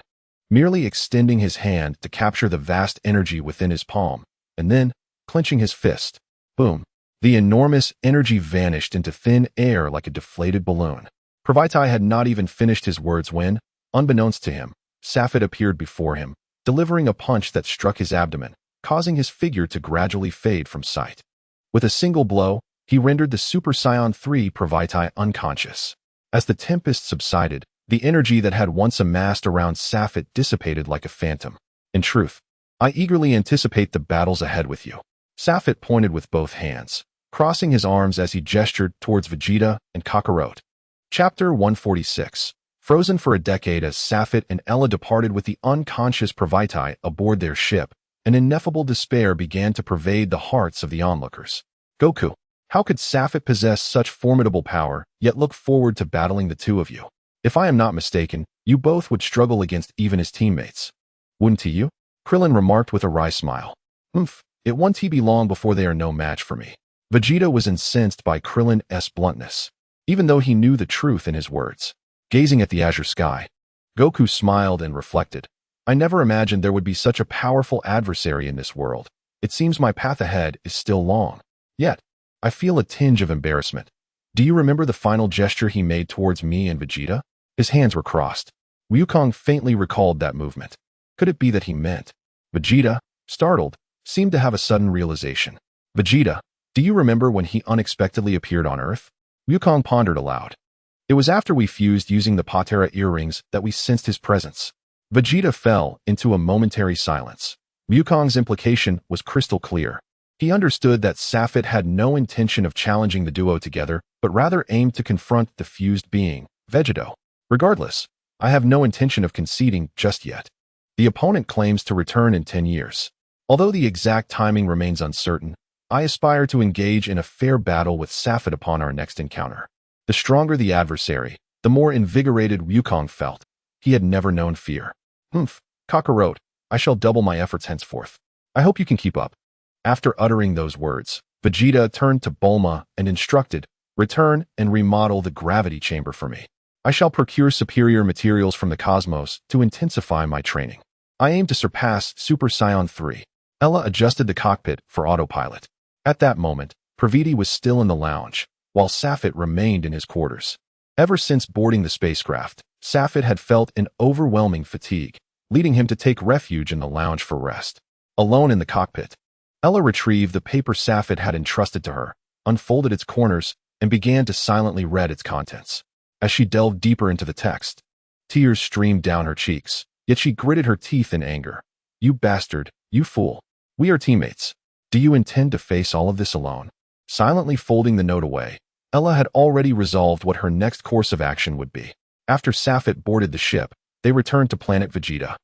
merely extending his hand to capture the vast energy within his palm, and then, clenching his fist, boom, the enormous energy vanished into thin air like a deflated balloon. Pravaitai had not even finished his words when, unbeknownst to him, Safet appeared before him, delivering a punch that struck his abdomen, causing his figure to gradually fade from sight. With a single blow, he rendered the Super Saiyan 3 Pravaitai unconscious. As the tempest subsided, the energy that had once amassed around Safet dissipated like a phantom. In truth, I eagerly anticipate the battles ahead with you. Safet pointed with both hands, crossing his arms as he gestured towards Vegeta and Kakarot. Chapter 146. Frozen for a decade as Safet and Ella departed with the unconscious Pravaitai aboard their ship, an ineffable despair began to pervade the hearts of the onlookers. Goku, how could Safet possess such formidable power, yet look forward to battling the two of you? If I am not mistaken, you both would struggle against even his teammates. Wouldn't you? Krillin remarked with a wry smile. It won't be long before they are no match for me. Vegeta was incensed by Krillin's bluntness, even though he knew the truth in his words. Gazing at the azure sky, Goku smiled and reflected. I never imagined there would be such a powerful adversary in this world. It seems my path ahead is still long. Yet, I feel a tinge of embarrassment. Do you remember the final gesture he made towards me and Vegeta? His hands were crossed. Wukong faintly recalled that movement. Could it be that he meant? Vegeta, startled, seemed to have a sudden realization. Vegeta, do you remember when he unexpectedly appeared on Earth? Wukong pondered aloud. It was after we fused using the Patera earrings that we sensed his presence. Vegeta fell into a momentary silence. Wukong's implication was crystal clear. He understood that Safet had no intention of challenging the duo together, but rather aimed to confront the fused being, Vegeto. Regardless, I have no intention of conceding just yet. The opponent claims to return in 10 years. Although the exact timing remains uncertain, I aspire to engage in a fair battle with Safet upon our next encounter. The stronger the adversary, the more invigorated Wukong felt. He had never known fear. Kakarot, I shall double my efforts henceforth. I hope you can keep up. After uttering those words, Vegeta turned to Bulma and instructed, return and remodel the gravity chamber for me. I shall procure superior materials from the cosmos to intensify my training. I aim to surpass Super Saiyan 3. Ella adjusted the cockpit for autopilot. At that moment, Praviti was still in the lounge, while Safet remained in his quarters. Ever since boarding the spacecraft, Safet had felt an overwhelming fatigue, leading him to take refuge in the lounge for rest. Alone in the cockpit, Ella retrieved the paper Safet had entrusted to her, unfolded its corners, and began to silently read its contents. As she delved deeper into the text, tears streamed down her cheeks, yet she gritted her teeth in anger. You bastard, you fool. We are teammates. Do you intend to face all of this alone? Silently folding the note away, Ella had already resolved what her next course of action would be. After Safet boarded the ship, they returned to planet Vegeta,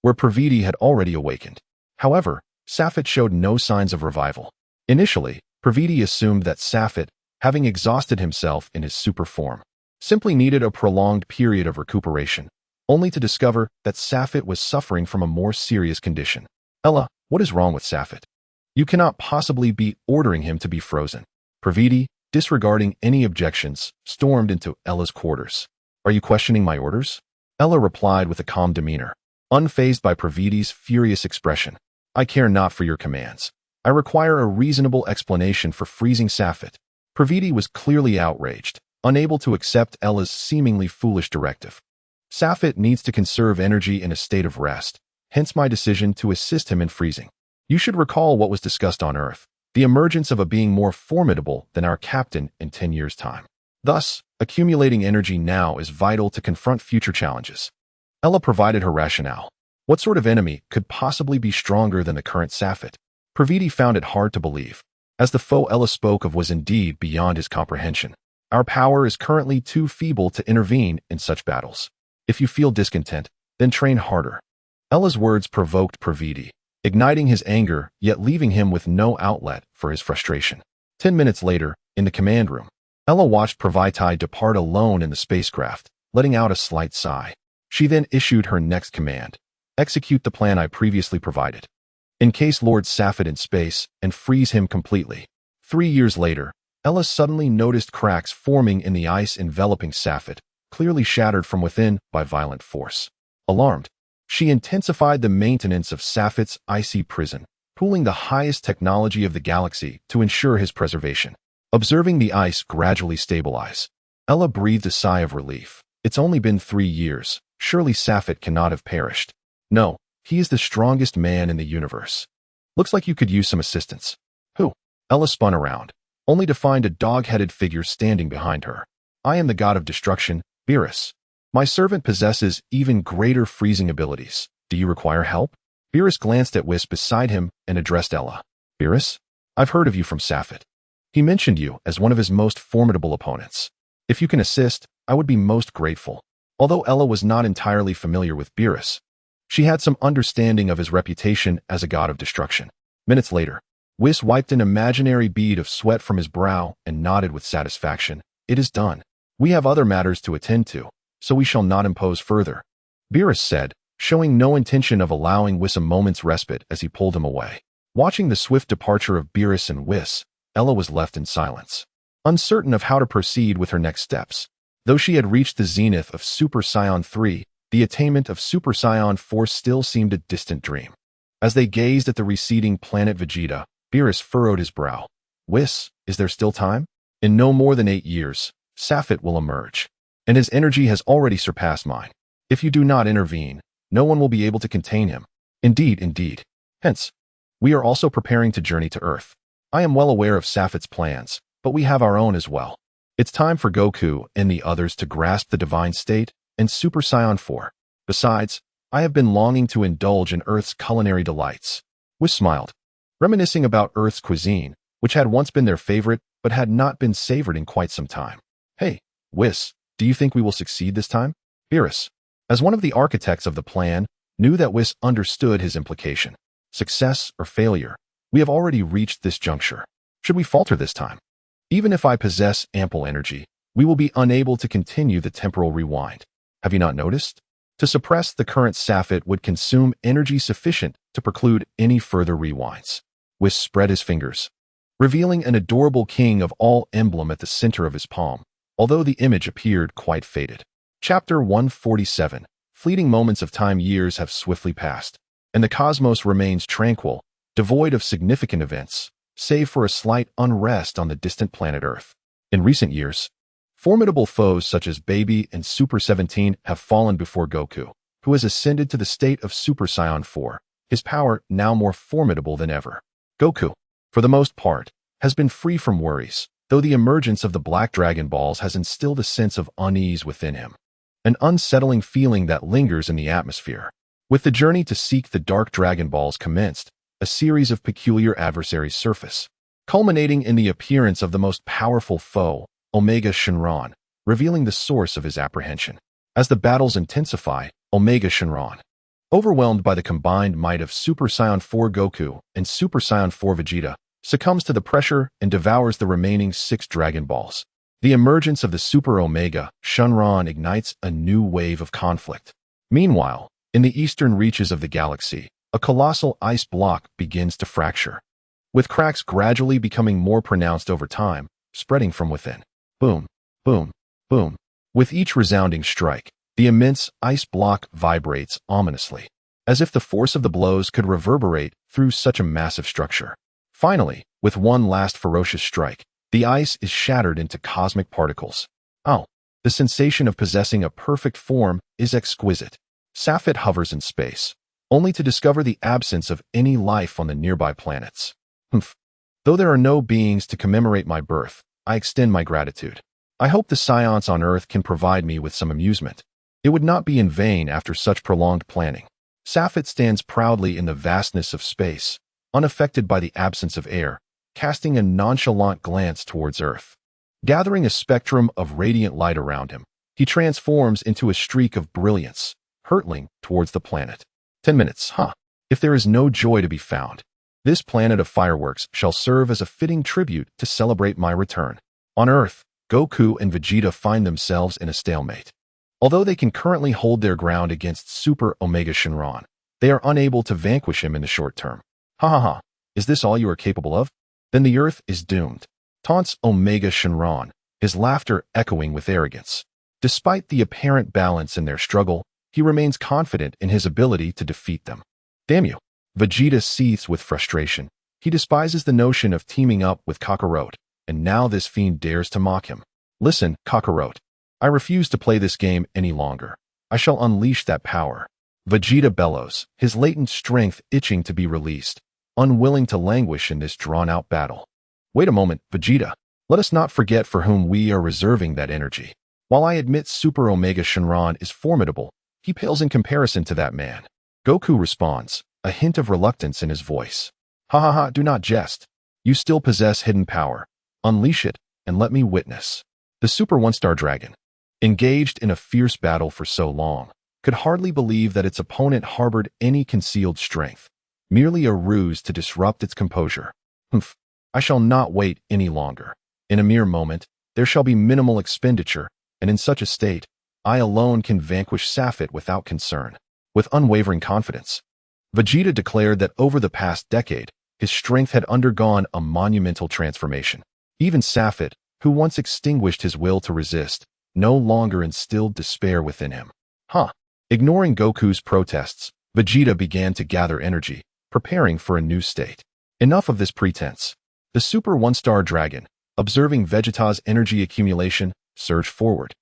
where Praviti had already awakened. However, Safet showed no signs of revival. Initially, Praviti assumed that Safet, having exhausted himself in his super form, simply needed a prolonged period of recuperation, only to discover that Safet was suffering from a more serious condition. Ella, what is wrong with Safet? You cannot possibly be ordering him to be frozen. Praviti, disregarding any objections, stormed into Ella's quarters. Are you questioning my orders? Ella replied with a calm demeanor, unfazed by Praviti's furious expression. I care not for your commands. I require a reasonable explanation for freezing Safet. Praviti was clearly outraged, unable to accept Ella's seemingly foolish directive. Safet needs to conserve energy in a state of rest, hence my decision to assist him in freezing. You should recall what was discussed on Earth, the emergence of a being more formidable than our captain in 10 years' time. Thus, accumulating energy now is vital to confront future challenges. Ella provided her rationale. What sort of enemy could possibly be stronger than the current Safet? Praviti found it hard to believe, as the foe Ella spoke of was indeed beyond his comprehension. Our power is currently too feeble to intervene in such battles. If you feel discontent, then train harder. Ella's words provoked Praviti, igniting his anger yet leaving him with no outlet for his frustration. 10 minutes later, in the command room, Ella watched Praviti depart alone in the spacecraft, letting out a slight sigh. She then issued her next command. Execute the plan I previously provided. Encase Lord Safet in space and freeze him completely. 3 years later, Ella suddenly noticed cracks forming in the ice enveloping Safet, clearly shattered from within by violent force. Alarmed, she intensified the maintenance of Safet's icy prison, pooling the highest technology of the galaxy to ensure his preservation. Observing the ice gradually stabilize, Ella breathed a sigh of relief. It's only been 3 years. Surely Safet cannot have perished. No, he is the strongest man in the universe. Looks like you could use some assistance. Who? Ella spun around, only to find a dog-headed figure standing behind her. I am the god of destruction, Beerus. My servant possesses even greater freezing abilities. Do you require help? Beerus glanced at Whis beside him and addressed Ella. Beerus, I've heard of you from Safet. He mentioned you as one of his most formidable opponents. If you can assist, I would be most grateful. Although Ella was not entirely familiar with Beerus, she had some understanding of his reputation as a god of destruction. Minutes later, Whis wiped an imaginary bead of sweat from his brow and nodded with satisfaction. It is done. We have other matters to attend to, so we shall not impose further, Beerus said, showing no intention of allowing Whis a moment's respite as he pulled him away. Watching the swift departure of Beerus and Whis, Ella was left in silence, uncertain of how to proceed with her next steps. Though she had reached the zenith of Super Saiyan 3, the attainment of Super Saiyan 4 still seemed a distant dream. As they gazed at the receding planet Vegeta, Beerus furrowed his brow. Whis, is there still time? In no more than 8 years, Safet will emerge, and his energy has already surpassed mine. If you do not intervene, no one will be able to contain him. Indeed. Hence, we are also preparing to journey to Earth. I am well aware of Safet's plans, but we have our own as well. It's time for Goku and the others to grasp the divine state and Super Saiyan 4. Besides, I have been longing to indulge in Earth's culinary delights. Whis smiled, reminiscing about Earth's cuisine, which had once been their favorite but had not been savored in quite some time. Hey, Whis, do you think we will succeed this time? Beerus, as one of the architects of the plan, knew that Whis understood his implication. Success or failure, we have already reached this juncture. Should we falter this time? Even if I possess ample energy, we will be unable to continue the temporal rewind. Have you not noticed? To suppress the current Safit would consume energy sufficient to preclude any further rewinds. Whis spread his fingers, revealing an adorable king of all emblem at the center of his palm, although the image appeared quite faded. Chapter 147. Fleeting moments of time. Years have swiftly passed, and the cosmos remains tranquil, devoid of significant events, save for a slight unrest on the distant planet Earth. In recent years, formidable foes such as Baby and Super 17 have fallen before Goku, who has ascended to the state of Super Saiyan 4, his power now more formidable than ever. Goku, for the most part, has been free from worries, though the emergence of the Black Dragon Balls has instilled a sense of unease within him, an unsettling feeling that lingers in the atmosphere. With the journey to seek the Dark Dragon Balls commenced, a series of peculiar adversaries surface, culminating in the appearance of the most powerful foe, Omega Shenron, revealing the source of his apprehension. As the battles intensify, Omega Shenron, overwhelmed by the combined might of Super Saiyan 4 Goku and Super Saiyan 4 Vegeta, succumbs to the pressure and devours the remaining 6 Dragon Balls. The emergence of the Super Omega Shenron ignites a new wave of conflict. Meanwhile, in the eastern reaches of the galaxy, a colossal ice block begins to fracture, with cracks gradually becoming more pronounced over time, spreading from within. Boom, boom, boom. With each resounding strike, the immense ice block vibrates ominously, as if the force of the blows could reverberate through such a massive structure. Finally, with one last ferocious strike, the ice is shattered into cosmic particles. Oh, the sensation of possessing a perfect form is exquisite. Safit hovers in space, only to discover the absence of any life on the nearby planets. Though there are no beings to commemorate my birth, I extend my gratitude. I hope the Saiyans on Earth can provide me with some amusement. It would not be in vain after such prolonged planning. Safit stands proudly in the vastness of space, unaffected by the absence of air, casting a nonchalant glance towards Earth. Gathering a spectrum of radiant light around him, he transforms into a streak of brilliance, hurtling towards the planet. 10 minutes, if there is no joy to be found, this planet of fireworks shall serve as a fitting tribute to celebrate my return. On Earth, Goku and Vegeta find themselves in a stalemate. Although they can currently hold their ground against Super Omega Shenron, they are unable to vanquish him in the short term. Is this all you are capable of? Then the Earth is doomed, taunts Omega Shenron, his laughter echoing with arrogance. Despite the apparent balance in their struggle, he remains confident in his ability to defeat them. Damn you! Vegeta seethes with frustration. He despises the notion of teaming up with Kakarot, and now this fiend dares to mock him. Listen, Kakarot. I refuse to play this game any longer. I shall unleash that power. Vegeta bellows, his latent strength itching to be released, unwilling to languish in this drawn-out battle. Wait a moment, Vegeta. Let us not forget for whom we are reserving that energy. While I admit Super Omega Shenron is formidable, he pales in comparison to that man. Goku responds, a hint of reluctance in his voice. Do not jest. You still possess hidden power. Unleash it, and let me witness. The Super One-Star Dragon, engaged in a fierce battle for so long, could hardly believe that its opponent harbored any concealed strength, merely a ruse to disrupt its composure. I shall not wait any longer. In a mere moment, there shall be minimal expenditure, and in such a state, I alone can vanquish Safit without concern. With unwavering confidence, Vegeta declared that over the past decade, his strength had undergone a monumental transformation. Even Safit, who once extinguished his will to resist, no longer instilled despair within him. Ignoring Goku's protests, Vegeta began to gather energy, preparing for a new state. Enough of this pretense. The Super One-Star Dragon, observing Vegeta's energy accumulation, surged forward,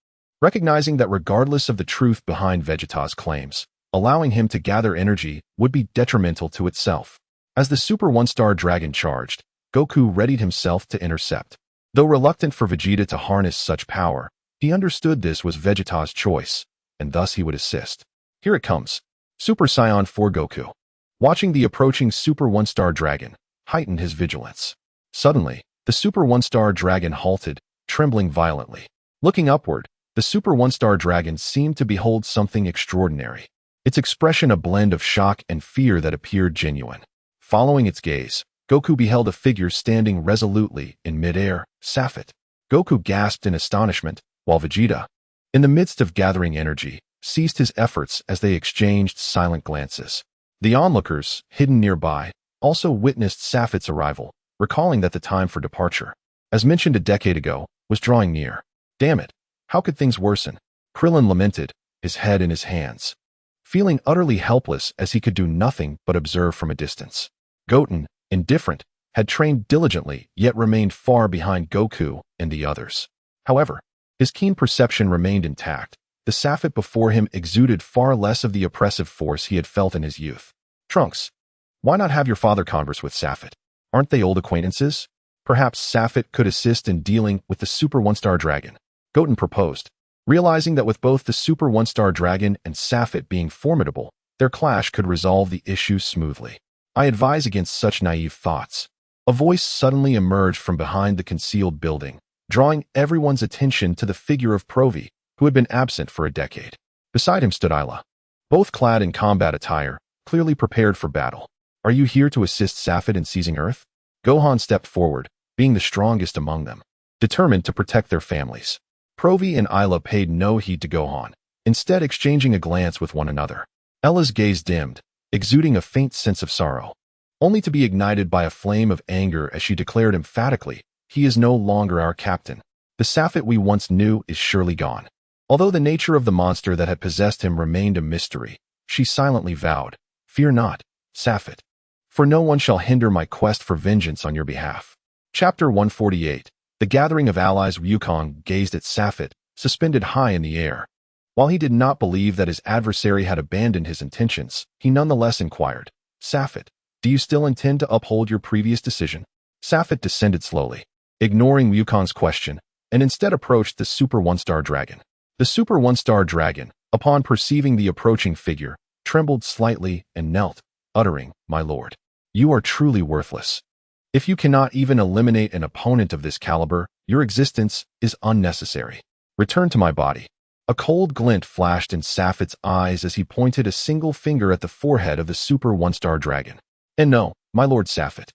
recognizing that regardless of the truth behind Vegeta's claims, allowing him to gather energy would be detrimental to itself. As the Super One-Star Dragon charged, Goku readied himself to intercept. Though reluctant for Vegeta to harness such power, he understood this was Vegeta's choice, and thus he would assist. Here it comes. Super Saiyan 4 Goku. Watching the approaching Super One-Star Dragon heightened his vigilance. Suddenly, the Super One-Star Dragon halted, trembling violently. Looking upward, the Super One-Star Dragon seemed to behold something extraordinary. Its expression a blend of shock and fear that appeared genuine. Following its gaze, Goku beheld a figure standing resolutely in midair, Safet. Goku gasped in astonishment, while Vegeta, in the midst of gathering energy, ceased his efforts as they exchanged silent glances. The onlookers, hidden nearby, also witnessed Safet's arrival, recalling that the time for departure, as mentioned a decade ago, was drawing near. Damn it, how could things worsen? Krillin lamented, his head in his hands, feeling utterly helpless as he could do nothing but observe from a distance. Goten, indifferent, had trained diligently yet remained far behind Goku and the others. However, his keen perception remained intact. The Safet before him exuded far less of the oppressive force he had felt in his youth. Trunks, why not have your father converse with Safet? Aren't they old acquaintances? Perhaps Safet could assist in dealing with the Super One-Star Dragon. Goten proposed, realizing that with both the Super One-Star Dragon and Safet being formidable, their clash could resolve the issue smoothly. I advise against such naive thoughts. A voice suddenly emerged from behind the concealed building, drawing everyone's attention to the figure of Provi, who had been absent for a decade. Beside him stood Ayla, both clad in combat attire, clearly prepared for battle. Are you here to assist Safet in seizing Earth? Gohan stepped forward, being the strongest among them, determined to protect their families. Provi and Ayla paid no heed to Gohan, instead exchanging a glance with one another. Ella's gaze dimmed, exuding a faint sense of sorrow, only to be ignited by a flame of anger as she declared emphatically, "He is no longer our captain. The Safet we once knew is surely gone." Although the nature of the monster that had possessed him remained a mystery, she silently vowed, "Fear not, Safet, for no one shall hinder my quest for vengeance on your behalf." Chapter 148. The Gathering of Allies. Wukong gazed at Safet, suspended high in the air. While he did not believe that his adversary had abandoned his intentions, he nonetheless inquired, "Safet, do you still intend to uphold your previous decision?" Safet descended slowly, ignoring Wukong's question, and instead approached the Super One-Star Dragon. The Super One-Star Dragon, upon perceiving the approaching figure, trembled slightly and knelt, uttering, "My lord, you are truly worthless. If you cannot even eliminate an opponent of this caliber, your existence is unnecessary. Return to my body." A cold glint flashed in Safet's eyes as he pointed a single finger at the forehead of the Super One-Star Dragon. "And no, my lord Safet."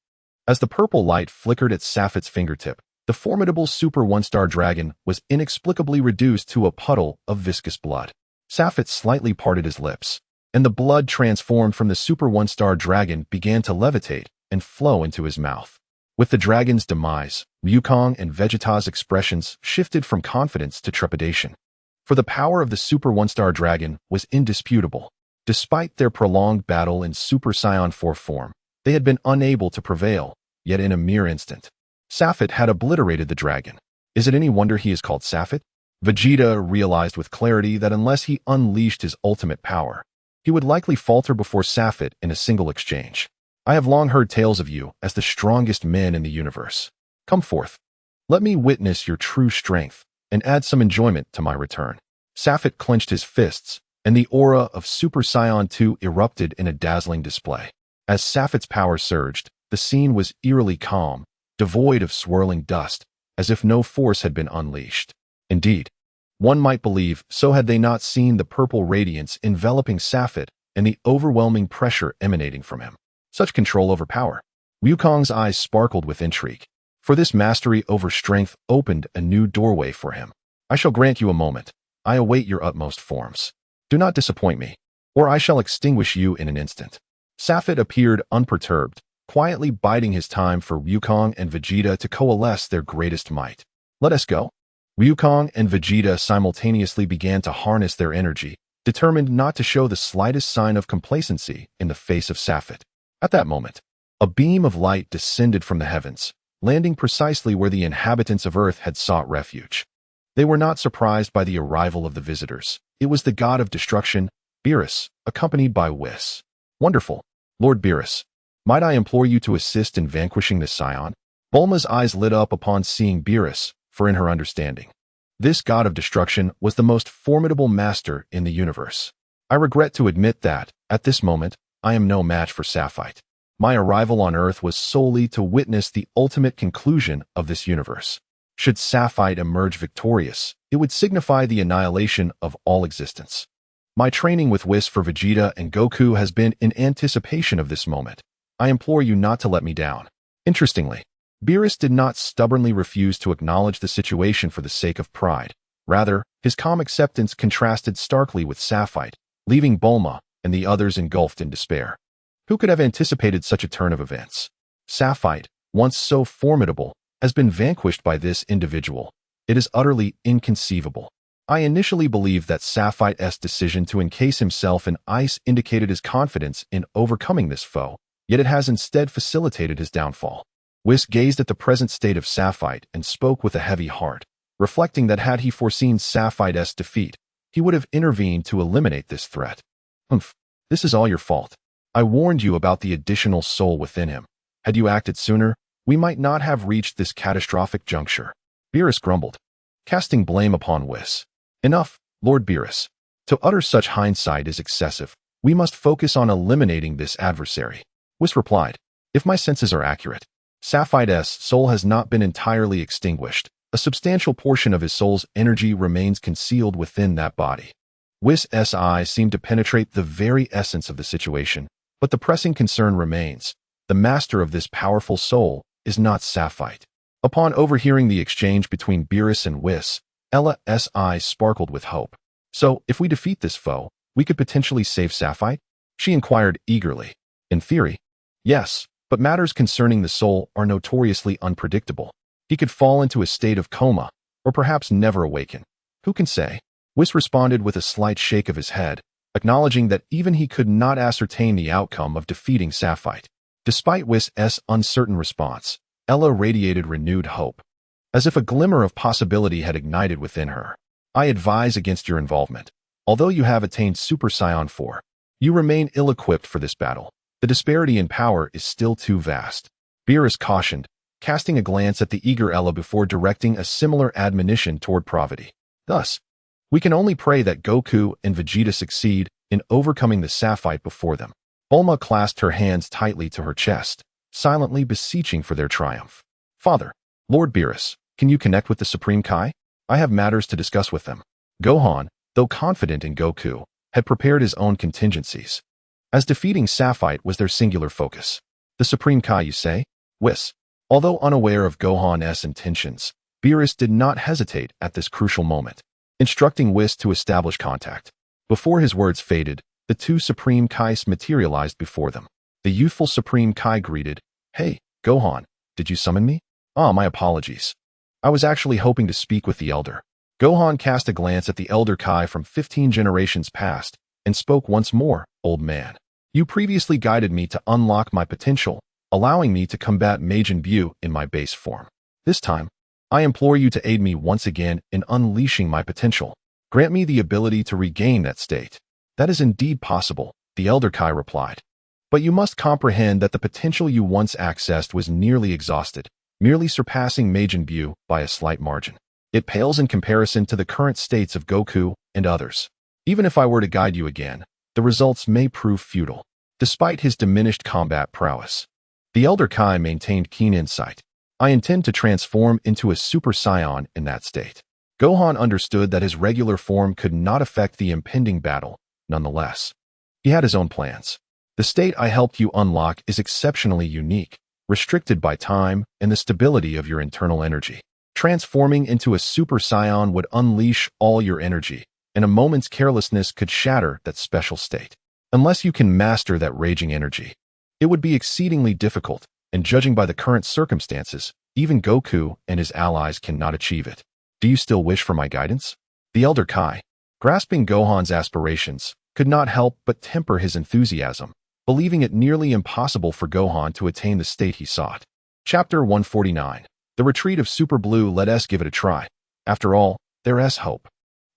As the purple light flickered at Safet's fingertip, the formidable Super One-Star Dragon was inexplicably reduced to a puddle of viscous blood. Safet slightly parted his lips, and the blood transformed from the Super One-Star Dragon began to levitate and flow into his mouth. With the dragon's demise, Wukong and Vegeta's expressions shifted from confidence to trepidation. For the power of the Super One-Star Dragon was indisputable. Despite their prolonged battle in Super Saiyan 4 form, they had been unable to prevail, yet in a mere instant, Safet had obliterated the dragon. Is it any wonder he is called Safet? Vegeta realized with clarity that unless he unleashed his ultimate power, he would likely falter before Safet in a single exchange. "I have long heard tales of you as the strongest men in the universe. Come forth. Let me witness your true strength and add some enjoyment to my return." Safet clenched his fists, and the aura of Super Saiyan 2 erupted in a dazzling display. As Safet's power surged, the scene was eerily calm, devoid of swirling dust, as if no force had been unleashed. Indeed, one might believe so had they not seen the purple radiance enveloping Safet and the overwhelming pressure emanating from him. Such control over power. Wukong's eyes sparkled with intrigue, for this mastery over strength opened a new doorway for him. "I shall grant you a moment. I await your utmost forms. Do not disappoint me, or I shall extinguish you in an instant." Safet appeared unperturbed, quietly biding his time for Wukong and Vegeta to coalesce their greatest might. "Let us go." Wukong and Vegeta simultaneously began to harness their energy, determined not to show the slightest sign of complacency in the face of Safet. At that moment, a beam of light descended from the heavens, landing precisely where the inhabitants of Earth had sought refuge. They were not surprised by the arrival of the visitors. It was the god of destruction, Beerus, accompanied by Whis. "Wonderful. Lord Beerus, might I implore you to assist in vanquishing this Scion?" Bulma's eyes lit up upon seeing Beerus, for in her understanding, this god of destruction was the most formidable master in the universe. I regret to admit that, at this moment, I am no match for Sapphire. My arrival on Earth was solely to witness the ultimate conclusion of this universe. Should Sapphire emerge victorious, it would signify the annihilation of all existence. My training with Whis for Vegeta and Goku has been in anticipation of this moment. I implore you not to let me down. Interestingly, Beerus did not stubbornly refuse to acknowledge the situation for the sake of pride. Rather, his calm acceptance contrasted starkly with Sapphire, leaving Bulma and the others engulfed in despair. Who could have anticipated such a turn of events? Sapphire, once so formidable, has been vanquished by this individual. It is utterly inconceivable. I initially believed that Sapphire's decision to encase himself in ice indicated his confidence in overcoming this foe, yet it has instead facilitated his downfall. Whis gazed at the present state of Sapphire and spoke with a heavy heart, reflecting that had he foreseen Sapphire's defeat, he would have intervened to eliminate this threat. This is all your fault. I warned you about the additional soul within him. Had you acted sooner, we might not have reached this catastrophic juncture. Beerus grumbled, casting blame upon Whis. Enough, Lord Beerus. To utter such hindsight is excessive. We must focus on eliminating this adversary. Whis replied, if my senses are accurate, Sapphire's soul has not been entirely extinguished. A substantial portion of his soul's energy remains concealed within that body. Whis' eyes seemed to penetrate the very essence of the situation, but the pressing concern remains. The master of this powerful soul is not Sapphire. Upon overhearing the exchange between Beerus and Whis, Ella's eyes sparkled with hope. So, if we defeat this foe, we could potentially save Sapphire? She inquired eagerly. In theory, yes, but matters concerning the soul are notoriously unpredictable. He could fall into a state of coma, or perhaps never awaken. Who can say? Whis responded with a slight shake of his head, acknowledging that even he could not ascertain the outcome of defeating Sapphire. Despite Whis' uncertain response, Ella radiated renewed hope, as if a glimmer of possibility had ignited within her. I advise against your involvement. Although you have attained Super Saiyan 4, you remain ill-equipped for this battle. The disparity in power is still too vast. Beerus cautioned, casting a glance at the eager Ella before directing a similar admonition toward Pravati. Thus, we can only pray that Goku and Vegeta succeed in overcoming the Sapphire before them. Bulma clasped her hands tightly to her chest, silently beseeching for their triumph. Father, Lord Beerus, can you connect with the Supreme Kai? I have matters to discuss with them. Gohan, though confident in Goku, had prepared his own contingencies, as defeating Sapphire was their singular focus. The Supreme Kai, you say? Whis. Although unaware of Gohan's intentions, Beerus did not hesitate at this crucial moment, instructing Whis to establish contact. Before his words faded, the two Supreme Kais materialized before them. The youthful Supreme Kai greeted, Hey, Gohan, did you summon me? Ah, my apologies. I was actually hoping to speak with the Elder. Gohan cast a glance at the Elder Kai from 15 generations past and spoke once more, Old man. You previously guided me to unlock my potential, allowing me to combat Majin Buu in my base form. This time, I implore you to aid me once again in unleashing my potential. Grant me the ability to regain that state. That is indeed possible, the Elder Kai replied. But you must comprehend that the potential you once accessed was nearly exhausted, merely surpassing Majin Buu by a slight margin. It pales in comparison to the current states of Goku and others. Even if I were to guide you again, the results may prove futile. Despite his diminished combat prowess, the Elder Kai maintained keen insight. I intend to transform into a Super Saiyan in that state. Gohan understood that his regular form could not affect the impending battle. Nonetheless, he had his own plans. The state I helped you unlock is exceptionally unique, restricted by time and the stability of your internal energy. Transforming into a Super Saiyan would unleash all your energy, and a moment's carelessness could shatter that special state. Unless you can master that raging energy, it would be exceedingly difficult, and judging by the current circumstances, even Goku and his allies cannot achieve it. Do you still wish for my guidance? The Elder Kai, grasping Gohan's aspirations, could not help but temper his enthusiasm, believing it nearly impossible for Gohan to attain the state he sought. Chapter 149. The retreat of Super Blue. Let us give it a try. After all, there is hope.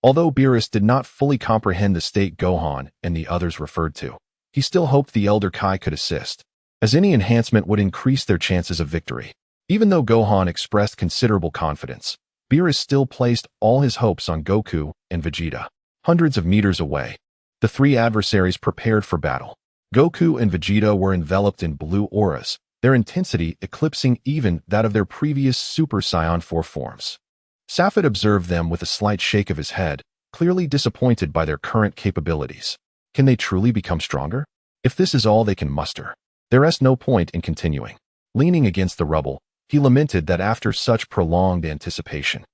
Although Beerus did not fully comprehend the state Gohan and the others referred to, he still hoped the Elder Kai could assist, as any enhancement would increase their chances of victory. Even though Gohan expressed considerable confidence, Beerus still placed all his hopes on Goku and Vegeta. Hundreds of meters away, the three adversaries prepared for battle. Goku and Vegeta were enveloped in blue auras, their intensity eclipsing even that of their previous Super Saiyan 4 forms. Safed observed them with a slight shake of his head, clearly disappointed by their current capabilities. Can they truly become stronger? If this is all they can muster, there is no point in continuing. Leaning against the rubble, he lamented that after such prolonged anticipation,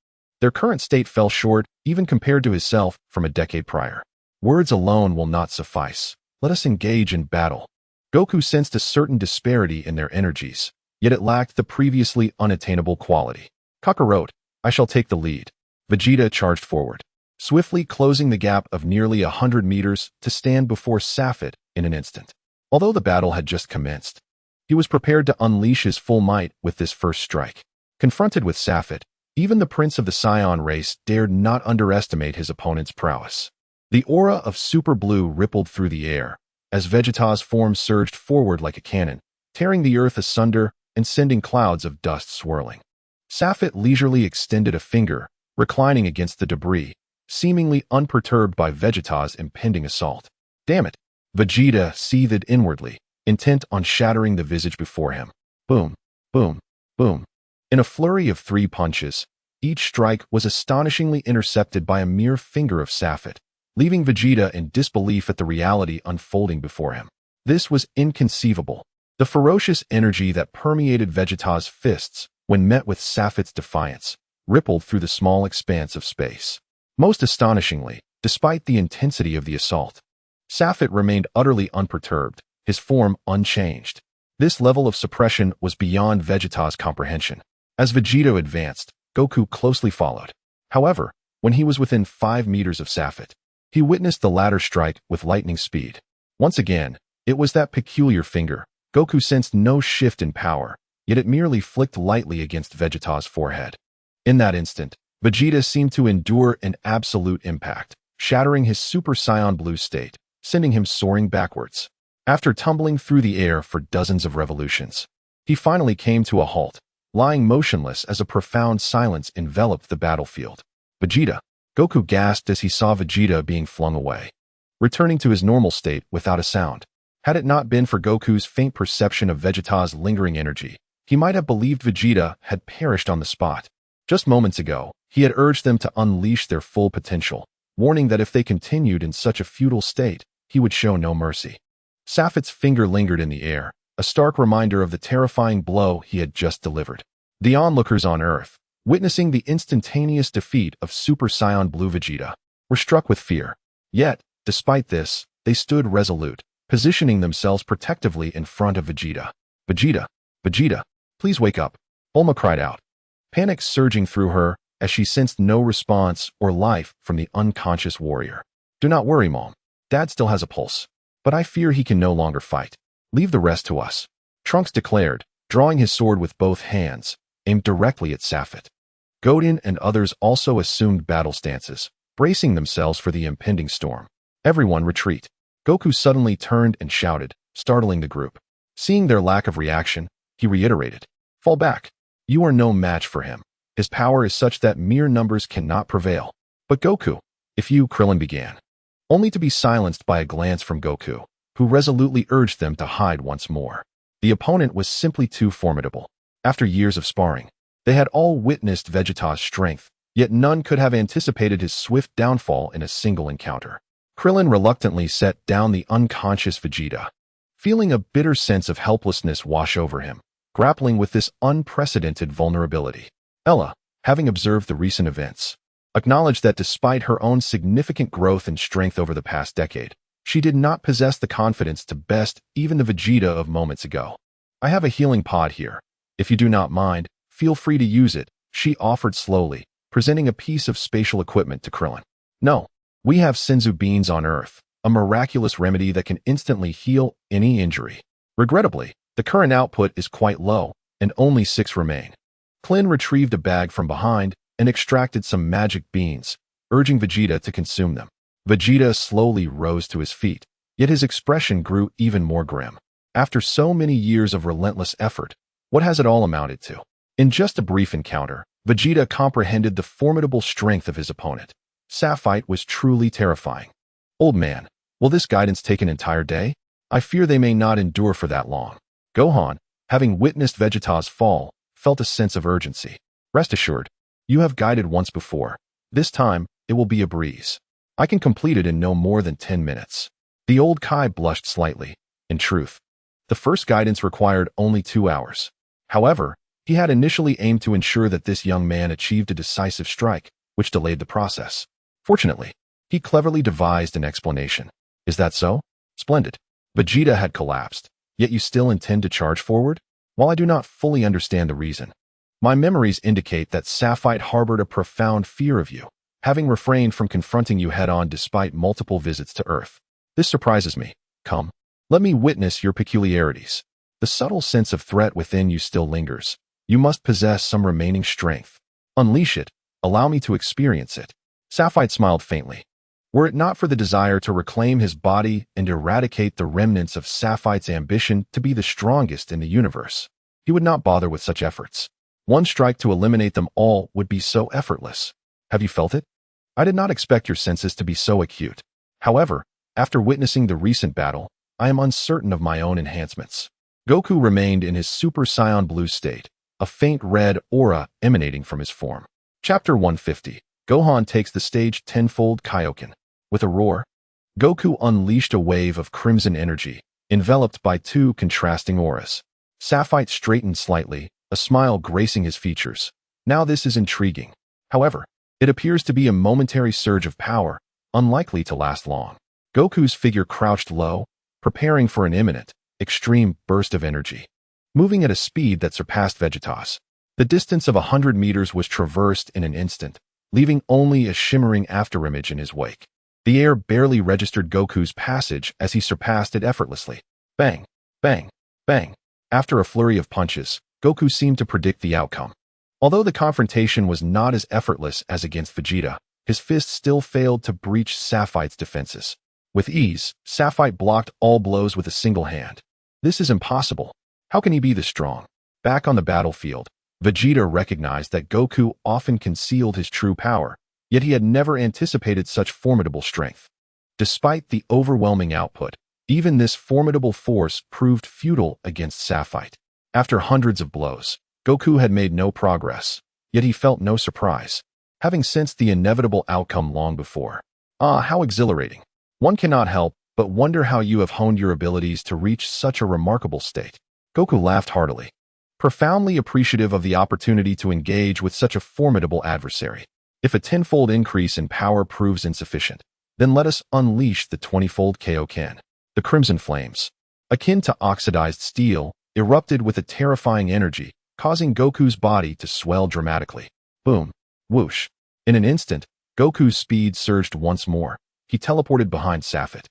their current state fell short even compared to himself from a decade prior. Words alone will not suffice. Let us engage in battle. Goku sensed a certain disparity in their energies, yet it lacked the previously unattainable quality. Kakarot, I shall take the lead. Vegeta charged forward, swiftly closing the gap of nearly 100 meters to stand before Safed in an instant. Although the battle had just commenced, he was prepared to unleash his full might with this first strike. Confronted with Safed, even the prince of the Saiyan race dared not underestimate his opponent's prowess. The aura of Super Blue rippled through the air, as Vegeta's form surged forward like a cannon, tearing the earth asunder and sending clouds of dust swirling. Safed leisurely extended a finger, reclining against the debris, seemingly unperturbed by Vegeta's impending assault. Damn it! Vegeta seethed inwardly, intent on shattering the visage before him. Boom, boom, boom. In a flurry of 3 punches, each strike was astonishingly intercepted by a mere finger of Safed, leaving Vegeta in disbelief at the reality unfolding before him. This was inconceivable. The ferocious energy that permeated Vegeta's fists when met with Safed's defiance rippled through the small expanse of space. Most astonishingly, despite the intensity of the assault, Safed remained utterly unperturbed, his form unchanged. This level of suppression was beyond Vegeta's comprehension. As Vegeta advanced, Goku closely followed. However, when he was within 5 meters of Safed, he witnessed the latter strike with lightning speed. Once again, it was that peculiar finger. Goku sensed no shift in power, yet it merely flicked lightly against Vegeta's forehead. In that instant, Vegeta seemed to endure an absolute impact, shattering his Super Saiyan Blue state, sending him soaring backwards. After tumbling through the air for dozens of revolutions, he finally came to a halt, lying motionless as a profound silence enveloped the battlefield. Vegeta! Goku gasped as he saw Vegeta being flung away, returning to his normal state without a sound. Had it not been for Goku's faint perception of Vegeta's lingering energy, he might have believed Vegeta had perished on the spot. Just moments ago, he had urged them to unleash their full potential, warning that if they continued in such a futile state, he would show no mercy. Safed's finger lingered in the air, a stark reminder of the terrifying blow he had just delivered. The onlookers on Earth, witnessing the instantaneous defeat of Super Saiyan Blue Vegeta, were struck with fear. Yet, despite this, they stood resolute, positioning themselves protectively in front of Vegeta. Vegeta! Vegeta! Please wake up! Bulma cried out, panic surging through her as she sensed no response or life from the unconscious warrior. Do not worry, Mom. Dad still has a pulse, but I fear he can no longer fight. Leave the rest to us. Trunks declared, drawing his sword with both hands, aimed directly at Safed. Godin and others also assumed battle stances, bracing themselves for the impending storm. Everyone retreat. Goku suddenly turned and shouted, startling the group. Seeing their lack of reaction, he reiterated, fall back. You are no match for him. His power is such that mere numbers cannot prevail. But Goku, if you, Krillin began, only to be silenced by a glance from Goku, who resolutely urged them to hide once more. The opponent was simply too formidable. After years of sparring, they had all witnessed Vegeta's strength, yet none could have anticipated his swift downfall in a single encounter. Krillin reluctantly set down the unconscious Vegeta, feeling a bitter sense of helplessness wash over him, grappling with this unprecedented vulnerability. Ella, having observed the recent events, acknowledged that despite her own significant growth and strength over the past decade, she did not possess the confidence to best even the Vegeta of moments ago. I have a healing pod here. If you do not mind, feel free to use it, she offered slowly, presenting a piece of spatial equipment to Krillin. No, we have Senzu beans on Earth, a miraculous remedy that can instantly heal any injury. Regrettably, the current output is quite low, and only 6 remain. Klin retrieved a bag from behind and extracted some magic beans, urging Vegeta to consume them. Vegeta slowly rose to his feet, yet his expression grew even more grim. After so many years of relentless effort, what has it all amounted to? In just a brief encounter, Vegeta comprehended the formidable strength of his opponent. Sapphite was truly terrifying. Old man, will this guidance take an entire day? I fear they may not endure for that long. Gohan, having witnessed Vegeta's fall, felt a sense of urgency. Rest assured, you have guided once before. This time, it will be a breeze. I can complete it in no more than 10 minutes. The old Kai blushed slightly. In truth, the first guidance required only 2 hours. However, he had initially aimed to ensure that this young man achieved a decisive strike, which delayed the process. Fortunately, he cleverly devised an explanation. Is that so? Splendid. Vegeta had collapsed, yet you still intend to charge forward? While I do not fully understand the reason, my memories indicate that Sapphite harbored a profound fear of you, having refrained from confronting you head-on despite multiple visits to Earth. This surprises me. Come, let me witness your peculiarities. The subtle sense of threat within you still lingers. You must possess some remaining strength. Unleash it. Allow me to experience it. Sapphite smiled faintly. Were it not for the desire to reclaim his body and eradicate the remnants of Sapphite's ambition to be the strongest in the universe, he would not bother with such efforts. One strike to eliminate them all would be so effortless. Have you felt it? I did not expect your senses to be so acute. However, after witnessing the recent battle, I am uncertain of my own enhancements. Goku remained in his Super Saiyan Blue state, a faint red aura emanating from his form. Chapter 150. Gohan takes the stage tenfold Kaioken. With a roar, Goku unleashed a wave of crimson energy, enveloped by two contrasting auras. Sapphite straightened slightly, a smile gracing his features. Now this is intriguing. However, it appears to be a momentary surge of power, unlikely to last long. Goku's figure crouched low, preparing for an imminent, extreme burst of energy. Moving at a speed that surpassed Vegeta's, the distance of 100 meters was traversed in an instant, leaving only a shimmering afterimage in his wake. The air barely registered Goku's passage as he surpassed it effortlessly. Bang, bang, bang. After a flurry of punches, Goku seemed to predict the outcome. Although the confrontation was not as effortless as against Vegeta, his fist still failed to breach Sapphite's defenses. With ease, Sapphite blocked all blows with a single hand. This is impossible. How can he be this strong? Back on the battlefield, Vegeta recognized that Goku often concealed his true power, yet he had never anticipated such formidable strength. Despite the overwhelming output, even this formidable force proved futile against Sapphite. After hundreds of blows, Goku had made no progress, yet he felt no surprise, having sensed the inevitable outcome long before. Ah, how exhilarating. One cannot help but wonder how you have honed your abilities to reach such a remarkable state. Goku laughed heartily, profoundly appreciative of the opportunity to engage with such a formidable adversary. If a tenfold increase in power proves insufficient, then let us unleash the 20-fold Kaioken. The crimson flames, akin to oxidized steel, erupted with a terrifying energy, causing Goku's body to swell dramatically. Boom. Whoosh. In an instant, Goku's speed surged once more. He teleported behind Sapphite.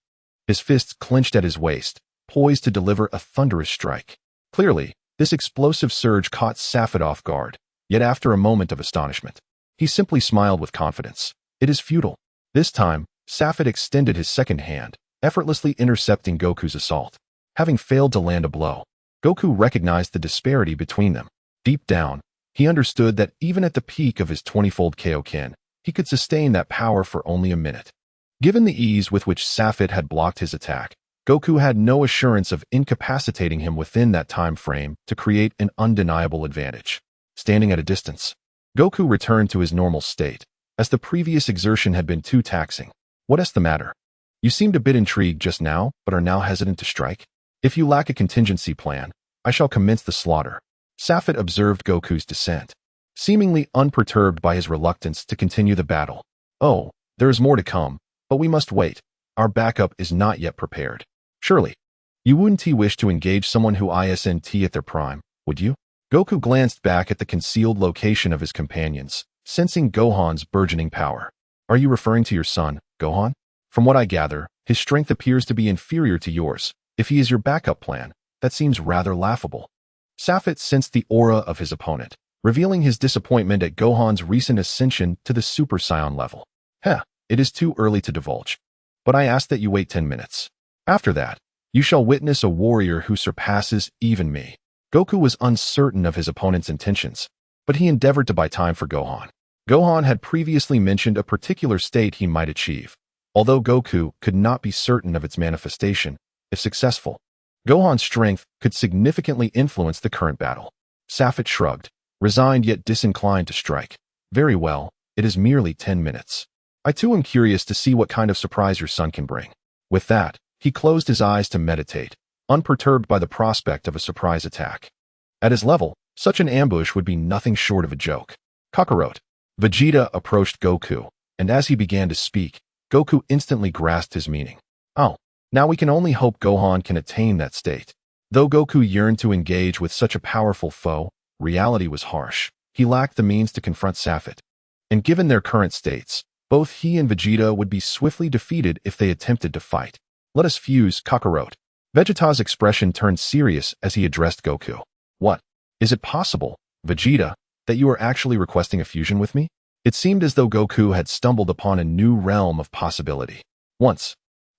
His fists clenched at his waist, poised to deliver a thunderous strike. Clearly, this explosive surge caught Sapphite off guard, yet after a moment of astonishment, he simply smiled with confidence. It is futile. This time, Sapphite extended his second hand, effortlessly intercepting Goku's assault. Having failed to land a blow, Goku recognized the disparity between them. Deep down, he understood that even at the peak of his 20-fold Kaioken, he could sustain that power for only a minute. Given the ease with which Sapphite had blocked his attack, Goku had no assurance of incapacitating him within that time frame to create an undeniable advantage. Standing at a distance, Goku returned to his normal state, as the previous exertion had been too taxing. What is the matter? You seemed a bit intrigued just now, but are now hesitant to strike? If you lack a contingency plan, I shall commence the slaughter. Sapphite observed Goku's descent, seemingly unperturbed by his reluctance to continue the battle. Oh, there is more to come, but we must wait. Our backup is not yet prepared. Surely, you wouldn't wish to engage someone who isn't at their prime, would you? Goku glanced back at the concealed location of his companions, sensing Gohan's burgeoning power. Are you referring to your son, Gohan? From what I gather, his strength appears to be inferior to yours. If he is your backup plan, that seems rather laughable. Sapphite sensed the aura of his opponent, revealing his disappointment at Gohan's recent ascension to the Super Saiyan level. It is too early to divulge, but I ask that you wait 10 minutes. After that, you shall witness a warrior who surpasses even me. Goku was uncertain of his opponent's intentions, but he endeavored to buy time for Gohan. Gohan had previously mentioned a particular state he might achieve, although Goku could not be certain of its manifestation. If successful, Gohan's strength could significantly influence the current battle. Safet shrugged, resigned yet disinclined to strike. Very well, it is merely 10 minutes. I too am curious to see what kind of surprise your son can bring. With that, he closed his eyes to meditate, unperturbed by the prospect of a surprise attack. At his level, such an ambush would be nothing short of a joke. Kakarot. Vegeta approached Goku, and as he began to speak, Goku instantly grasped his meaning. Oh, now we can only hope Gohan can attain that state. Though Goku yearned to engage with such a powerful foe, reality was harsh. He lacked the means to confront Safet. And given their current states, both he and Vegeta would be swiftly defeated if they attempted to fight. Let us fuse, Kakarot. Vegeta's expression turned serious as he addressed Goku. What? Is it possible, Vegeta, that you are actually requesting a fusion with me? It seemed as though Goku had stumbled upon a new realm of possibility. Once,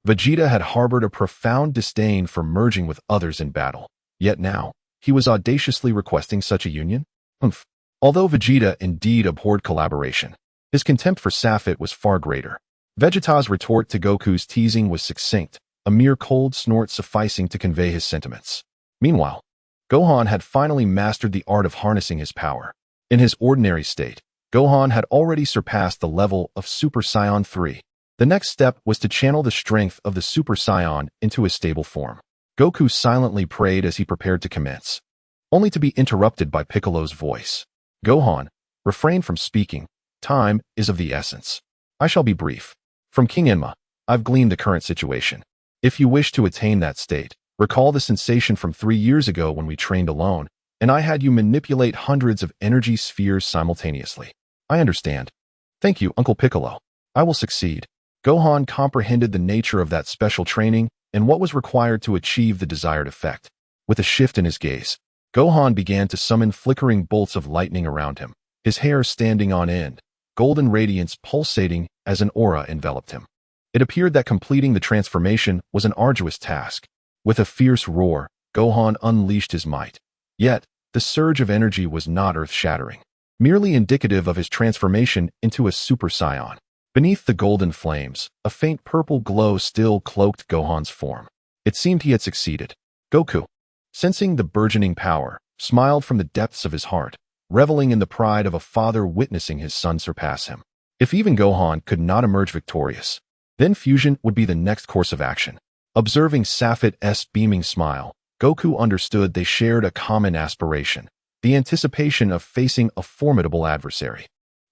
Vegeta had harbored a profound disdain for merging with others in battle. Yet now, he was audaciously requesting such a union? Although Vegeta indeed abhorred collaboration, his contempt for Safet was far greater. Vegeta's retort to Goku's teasing was succinct, a mere cold snort sufficing to convey his sentiments. Meanwhile, Gohan had finally mastered the art of harnessing his power. In his ordinary state, Gohan had already surpassed the level of Super Saiyan 3. The next step was to channel the strength of the Super Saiyan into his stable form. Goku silently prayed as he prepared to commence, only to be interrupted by Piccolo's voice. Gohan, refrain from speaking. Time is of the essence. I shall be brief. From King Enma, I've gleaned the current situation. If you wish to attain that state, recall the sensation from 3 years ago when we trained alone, and I had you manipulate hundreds of energy spheres simultaneously. I understand. Thank you, Uncle Piccolo. I will succeed. Gohan comprehended the nature of that special training and what was required to achieve the desired effect. With a shift in his gaze, Gohan began to summon flickering bolts of lightning around him, his hair standing on end, golden radiance pulsating as an aura enveloped him. It appeared that completing the transformation was an arduous task. With a fierce roar, Gohan unleashed his might. Yet, the surge of energy was not earth-shattering, merely indicative of his transformation into a Super Saiyan. Beneath the golden flames, a faint purple glow still cloaked Gohan's form. It seemed he had succeeded. Goku, sensing the burgeoning power, smiled from the depths of his heart, reveling in the pride of a father witnessing his son surpass him. If even Gohan could not emerge victorious, then fusion would be the next course of action. Observing Safet's beaming smile, Goku understood they shared a common aspiration, the anticipation of facing a formidable adversary.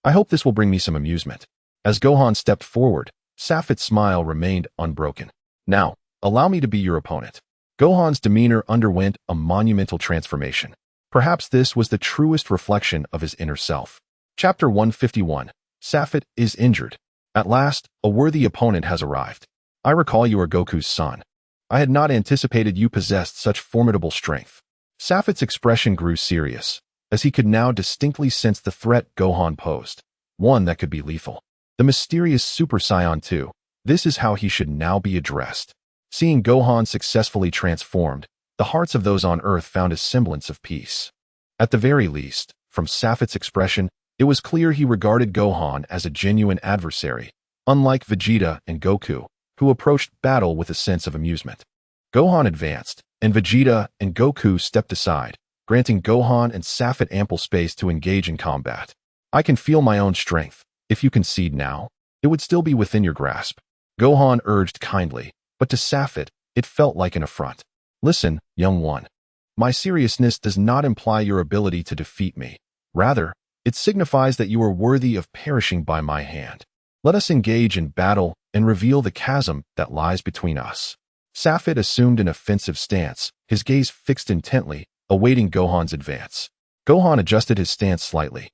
I hope this will bring me some amusement. As Gohan stepped forward, Safet's smile remained unbroken. Now, allow me to be your opponent. Gohan's demeanor underwent a monumental transformation. Perhaps this was the truest reflection of his inner self. Chapter 151. Safet is injured. At last, a worthy opponent has arrived. I recall you are Goku's son. I had not anticipated you possessed such formidable strength. Safet's expression grew serious, as he could now distinctly sense the threat Gohan posed, one that could be lethal. The mysterious Super Saiyan 2, this is how he should now be addressed. Seeing Gohan successfully transformed, the hearts of those on Earth found a semblance of peace. At the very least, from Safet's expression, it was clear he regarded Gohan as a genuine adversary, unlike Vegeta and Goku, who approached battle with a sense of amusement. Gohan advanced, and Vegeta and Goku stepped aside, granting Gohan and Safet ample space to engage in combat. I can feel my own strength. If you concede now, it would still be within your grasp. Gohan urged kindly, but to Safet, it felt like an affront. Listen, young one. My seriousness does not imply your ability to defeat me. Rather, it signifies that you are worthy of perishing by my hand. Let us engage in battle and reveal the chasm that lies between us. Safet assumed an offensive stance, his gaze fixed intently, awaiting Gohan's advance. Gohan adjusted his stance slightly,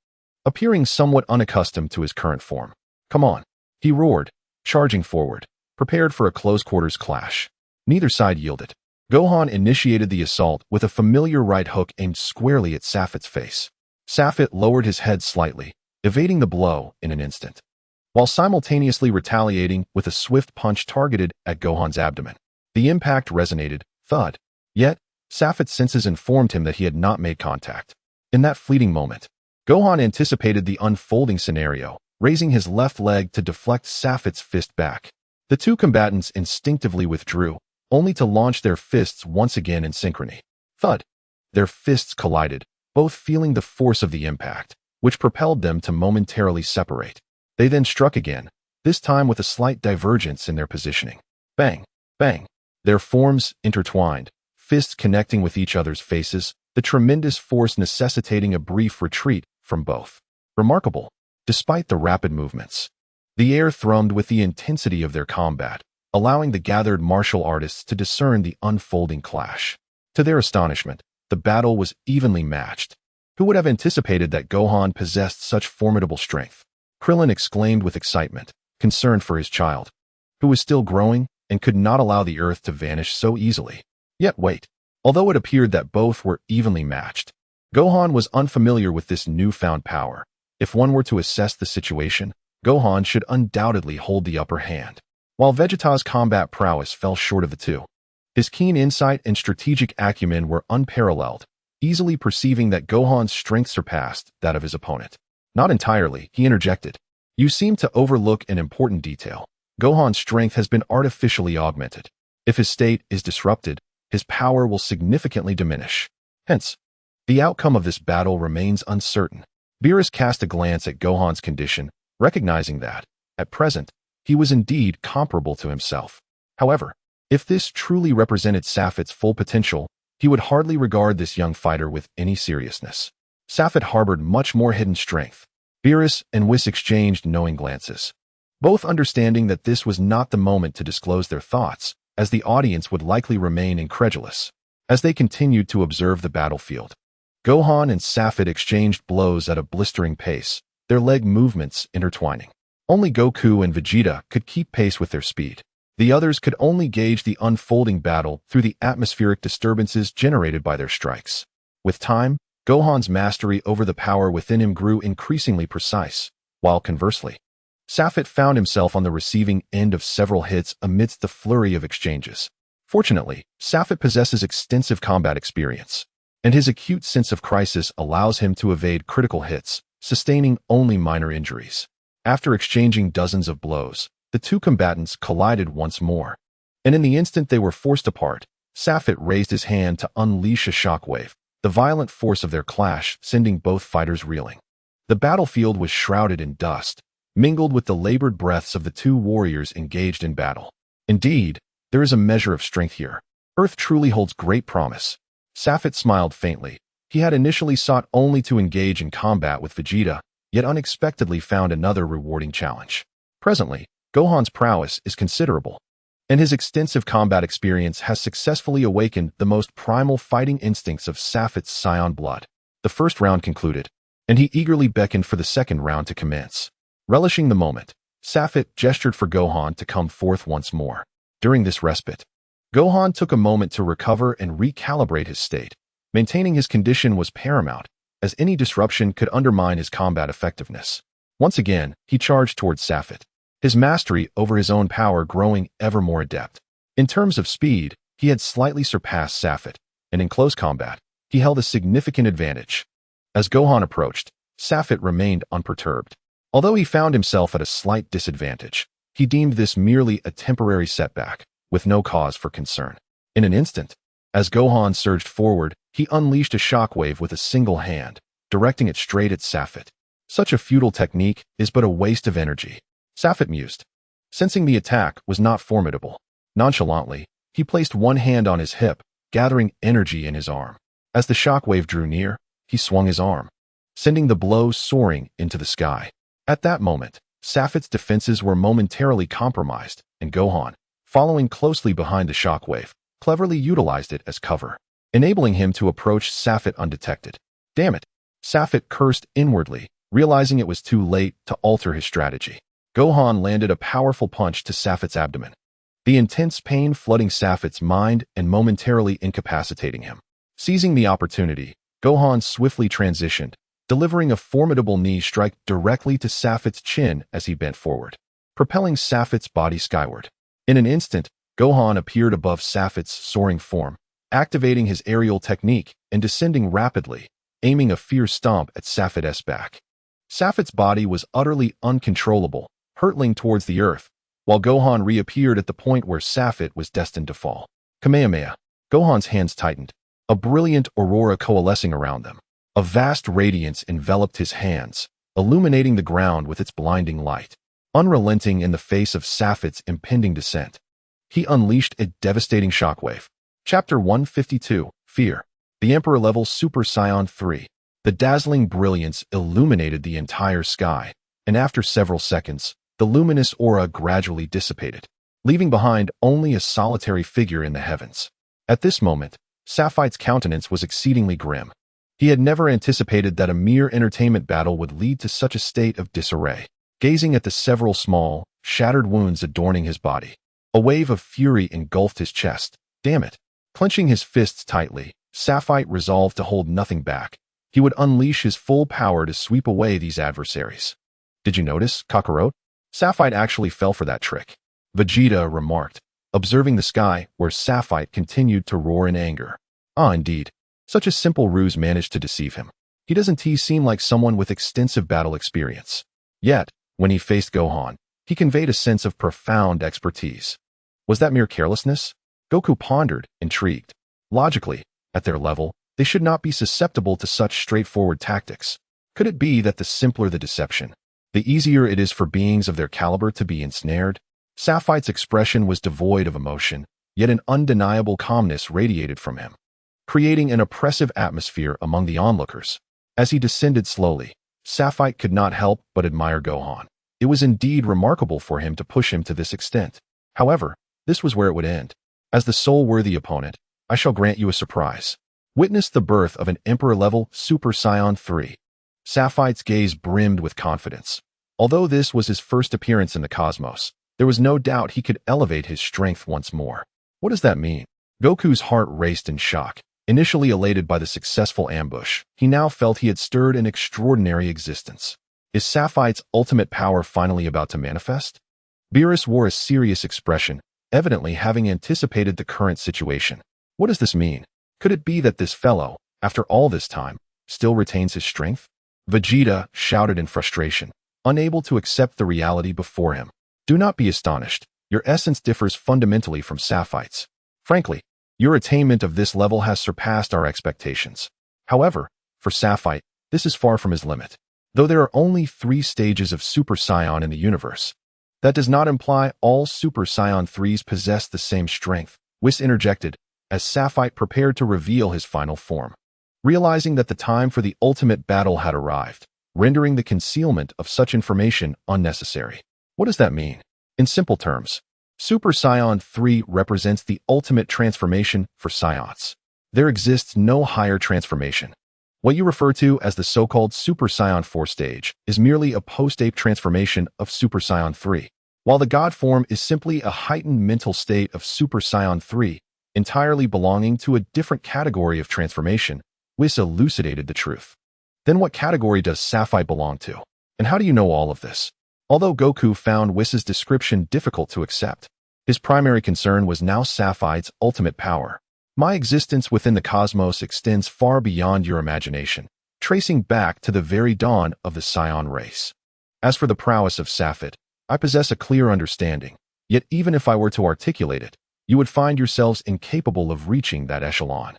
appearing somewhat unaccustomed to his current form. Come on, he roared, charging forward, prepared for a close-quarters clash. Neither side yielded. Gohan initiated the assault with a familiar right hook aimed squarely at Safet's face. Safet lowered his head slightly, evading the blow in an instant, while simultaneously retaliating with a swift punch targeted at Gohan's abdomen. The impact resonated, thud. Yet, Safet's senses informed him that he had not made contact. In that fleeting moment, Gohan anticipated the unfolding scenario, raising his left leg to deflect Safet's fist back. The two combatants instinctively withdrew, only to launch their fists once again in synchrony. Thud! Their fists collided, both feeling the force of the impact, which propelled them to momentarily separate. They then struck again, this time with a slight divergence in their positioning. Bang! Bang! Their forms intertwined, fists connecting with each other's faces, the tremendous force necessitating a brief retreat from both. Remarkable, despite the rapid movements. The air thrummed with the intensity of their combat, allowing the gathered martial artists to discern the unfolding clash. To their astonishment, the battle was evenly matched. Who would have anticipated that Gohan possessed such formidable strength? Krillin exclaimed with excitement, concerned for his child, who was still growing and could not allow the earth to vanish so easily. Yet wait. Although it appeared that both were evenly matched, Gohan was unfamiliar with this newfound power. If one were to assess the situation, Gohan should undoubtedly hold the upper hand, while Vegeta's combat prowess fell short of the two. His keen insight and strategic acumen were unparalleled, easily perceiving that Gohan's strength surpassed that of his opponent. Not entirely, he interjected. You seem to overlook an important detail. Gohan's strength has been artificially augmented. If his state is disrupted, his power will significantly diminish. Hence, the outcome of this battle remains uncertain. Beerus cast a glance at Gohan's condition, recognizing that, at present, he was indeed comparable to himself. However, if this truly represented Safet's full potential, he would hardly regard this young fighter with any seriousness. Safet harbored much more hidden strength. Beerus and Whis exchanged knowing glances, both understanding that this was not the moment to disclose their thoughts, as the audience would likely remain incredulous. As they continued to observe the battlefield, Gohan and Safet exchanged blows at a blistering pace, their leg movements intertwining. Only Goku and Vegeta could keep pace with their speed. The others could only gauge the unfolding battle through the atmospheric disturbances generated by their strikes. With time, Gohan's mastery over the power within him grew increasingly precise, while conversely, Safet found himself on the receiving end of several hits amidst the flurry of exchanges. Fortunately, Safet possesses extensive combat experience, and his acute sense of crisis allows him to evade critical hits, sustaining only minor injuries. After exchanging dozens of blows, the two combatants collided once more, and in the instant they were forced apart, Safet raised his hand to unleash a shockwave, the violent force of their clash sending both fighters reeling. The battlefield was shrouded in dust, mingled with the labored breaths of the two warriors engaged in battle. Indeed, there is a measure of strength here. Earth truly holds great promise. Safet smiled faintly. He had initially sought only to engage in combat with Vegeta, yet unexpectedly found another rewarding challenge. Presently, Gohan's prowess is considerable, and his extensive combat experience has successfully awakened the most primal fighting instincts of Safet's scion blood. The first round concluded, and he eagerly beckoned for the second round to commence. Relishing the moment, Safet gestured for Gohan to come forth once more. During this respite, Gohan took a moment to recover and recalibrate his state. Maintaining his condition was paramount, as any disruption could undermine his combat effectiveness. Once again, he charged towards Safet, his mastery over his own power growing ever more adept. In terms of speed, he had slightly surpassed Safet, and in close combat, he held a significant advantage. As Gohan approached, Safet remained unperturbed. Although he found himself at a slight disadvantage, he deemed this merely a temporary setback, with no cause for concern. In an instant, as Gohan surged forward, he unleashed a shockwave with a single hand, directing it straight at Safet. Such a futile technique is but a waste of energy, Safet mused. Sensing the attack was not formidable, nonchalantly, he placed one hand on his hip, gathering energy in his arm. As the shockwave drew near, he swung his arm, sending the blow soaring into the sky. At that moment, Safet's defenses were momentarily compromised, and Gohan, following closely behind the shockwave, cleverly utilized it as cover, enabling him to approach Safet undetected. Damn it! Safet cursed inwardly, realizing it was too late to alter his strategy. Gohan landed a powerful punch to Safet's abdomen, the intense pain flooding Safet's mind and momentarily incapacitating him. Seizing the opportunity, Gohan swiftly transitioned, delivering a formidable knee strike directly to Safet's chin as he bent forward, propelling Safet's body skyward. In an instant, Gohan appeared above Safet's soaring form, activating his aerial technique and descending rapidly, aiming a fierce stomp at Safit's back. Safit's body was utterly uncontrollable, hurtling towards the earth, while Gohan reappeared at the point where Safit was destined to fall. Kamehameha. Gohan's hands tightened, a brilliant aurora coalescing around them. A vast radiance enveloped his hands, illuminating the ground with its blinding light. Unrelenting in the face of Safit's impending descent, he unleashed a devastating shockwave. Chapter 152, Fear. The Emperor-level Super Saiyan 3. The dazzling brilliance illuminated the entire sky, and after several seconds, the luminous aura gradually dissipated, leaving behind only a solitary figure in the heavens. At this moment, Safit's countenance was exceedingly grim. He had never anticipated that a mere entertainment battle would lead to such a state of disarray. Gazing at the several small, shattered wounds adorning his body, a wave of fury engulfed his chest. Damn it! Clenching his fists tightly, Safit resolved to hold nothing back. He would unleash his full power to sweep away these adversaries. Did you notice, Kakarot? Safit actually fell for that trick, Vegeta remarked, observing the sky where Safit continued to roar in anger. Ah, indeed. Such a simple ruse managed to deceive him. He doesn't seem like someone with extensive battle experience. Yet, when he faced Gohan, he conveyed a sense of profound expertise. Was that mere carelessness? Goku pondered, intrigued. Logically, at their level, they should not be susceptible to such straightforward tactics. Could it be that the simpler the deception, the easier it is for beings of their caliber to be ensnared? Safit's expression was devoid of emotion, yet an undeniable calmness radiated from him, creating an oppressive atmosphere among the onlookers. As he descended slowly, Safit could not help but admire Gohan. It was indeed remarkable for him to push him to this extent. However, this was where it would end. As the sole worthy opponent, I shall grant you a surprise. Witness the birth of an Emperor-level Super Saiyan 3. Safit's gaze brimmed with confidence. Although this was his first appearance in the cosmos, there was no doubt he could elevate his strength once more. What does that mean? Goku's heart raced in shock. Initially elated by the successful ambush, he now felt he had stirred an extraordinary existence. Is Safit's ultimate power finally about to manifest? Beerus wore a serious expression, evidently having anticipated the current situation. What does this mean? Could it be that this fellow, after all this time, still retains his strength? Vegeta shouted in frustration, unable to accept the reality before him. Do not be astonished. Your essence differs fundamentally from Safit's. Frankly, your attainment of this level has surpassed our expectations. However, for Safit, this is far from his limit. Though there are only 3 stages of Super Saiyan in the universe, that does not imply all Super Saiyan 3s possess the same strength, Whis interjected, as Safit prepared to reveal his final form. Realizing that the time for the ultimate battle had arrived, rendering the concealment of such information unnecessary. What does that mean? In simple terms, Super Saiyan 3 represents the ultimate transformation for Saiyans. There exists no higher transformation. What you refer to as the so-called Super Saiyan 4 stage is merely a post-ape transformation of Super Saiyan 3, while the God form is simply a heightened mental state of Super Saiyan 3, entirely belonging to a different category of transformation. Whis elucidated the truth. Then what category does Safit belong to? And how do you know all of this? Although Goku found Whis' description difficult to accept, his primary concern was now Safit's ultimate power. My existence within the cosmos extends far beyond your imagination, tracing back to the very dawn of the Saiyan race. As for the prowess of Safit, I possess a clear understanding, yet even if I were to articulate it, you would find yourselves incapable of reaching that echelon.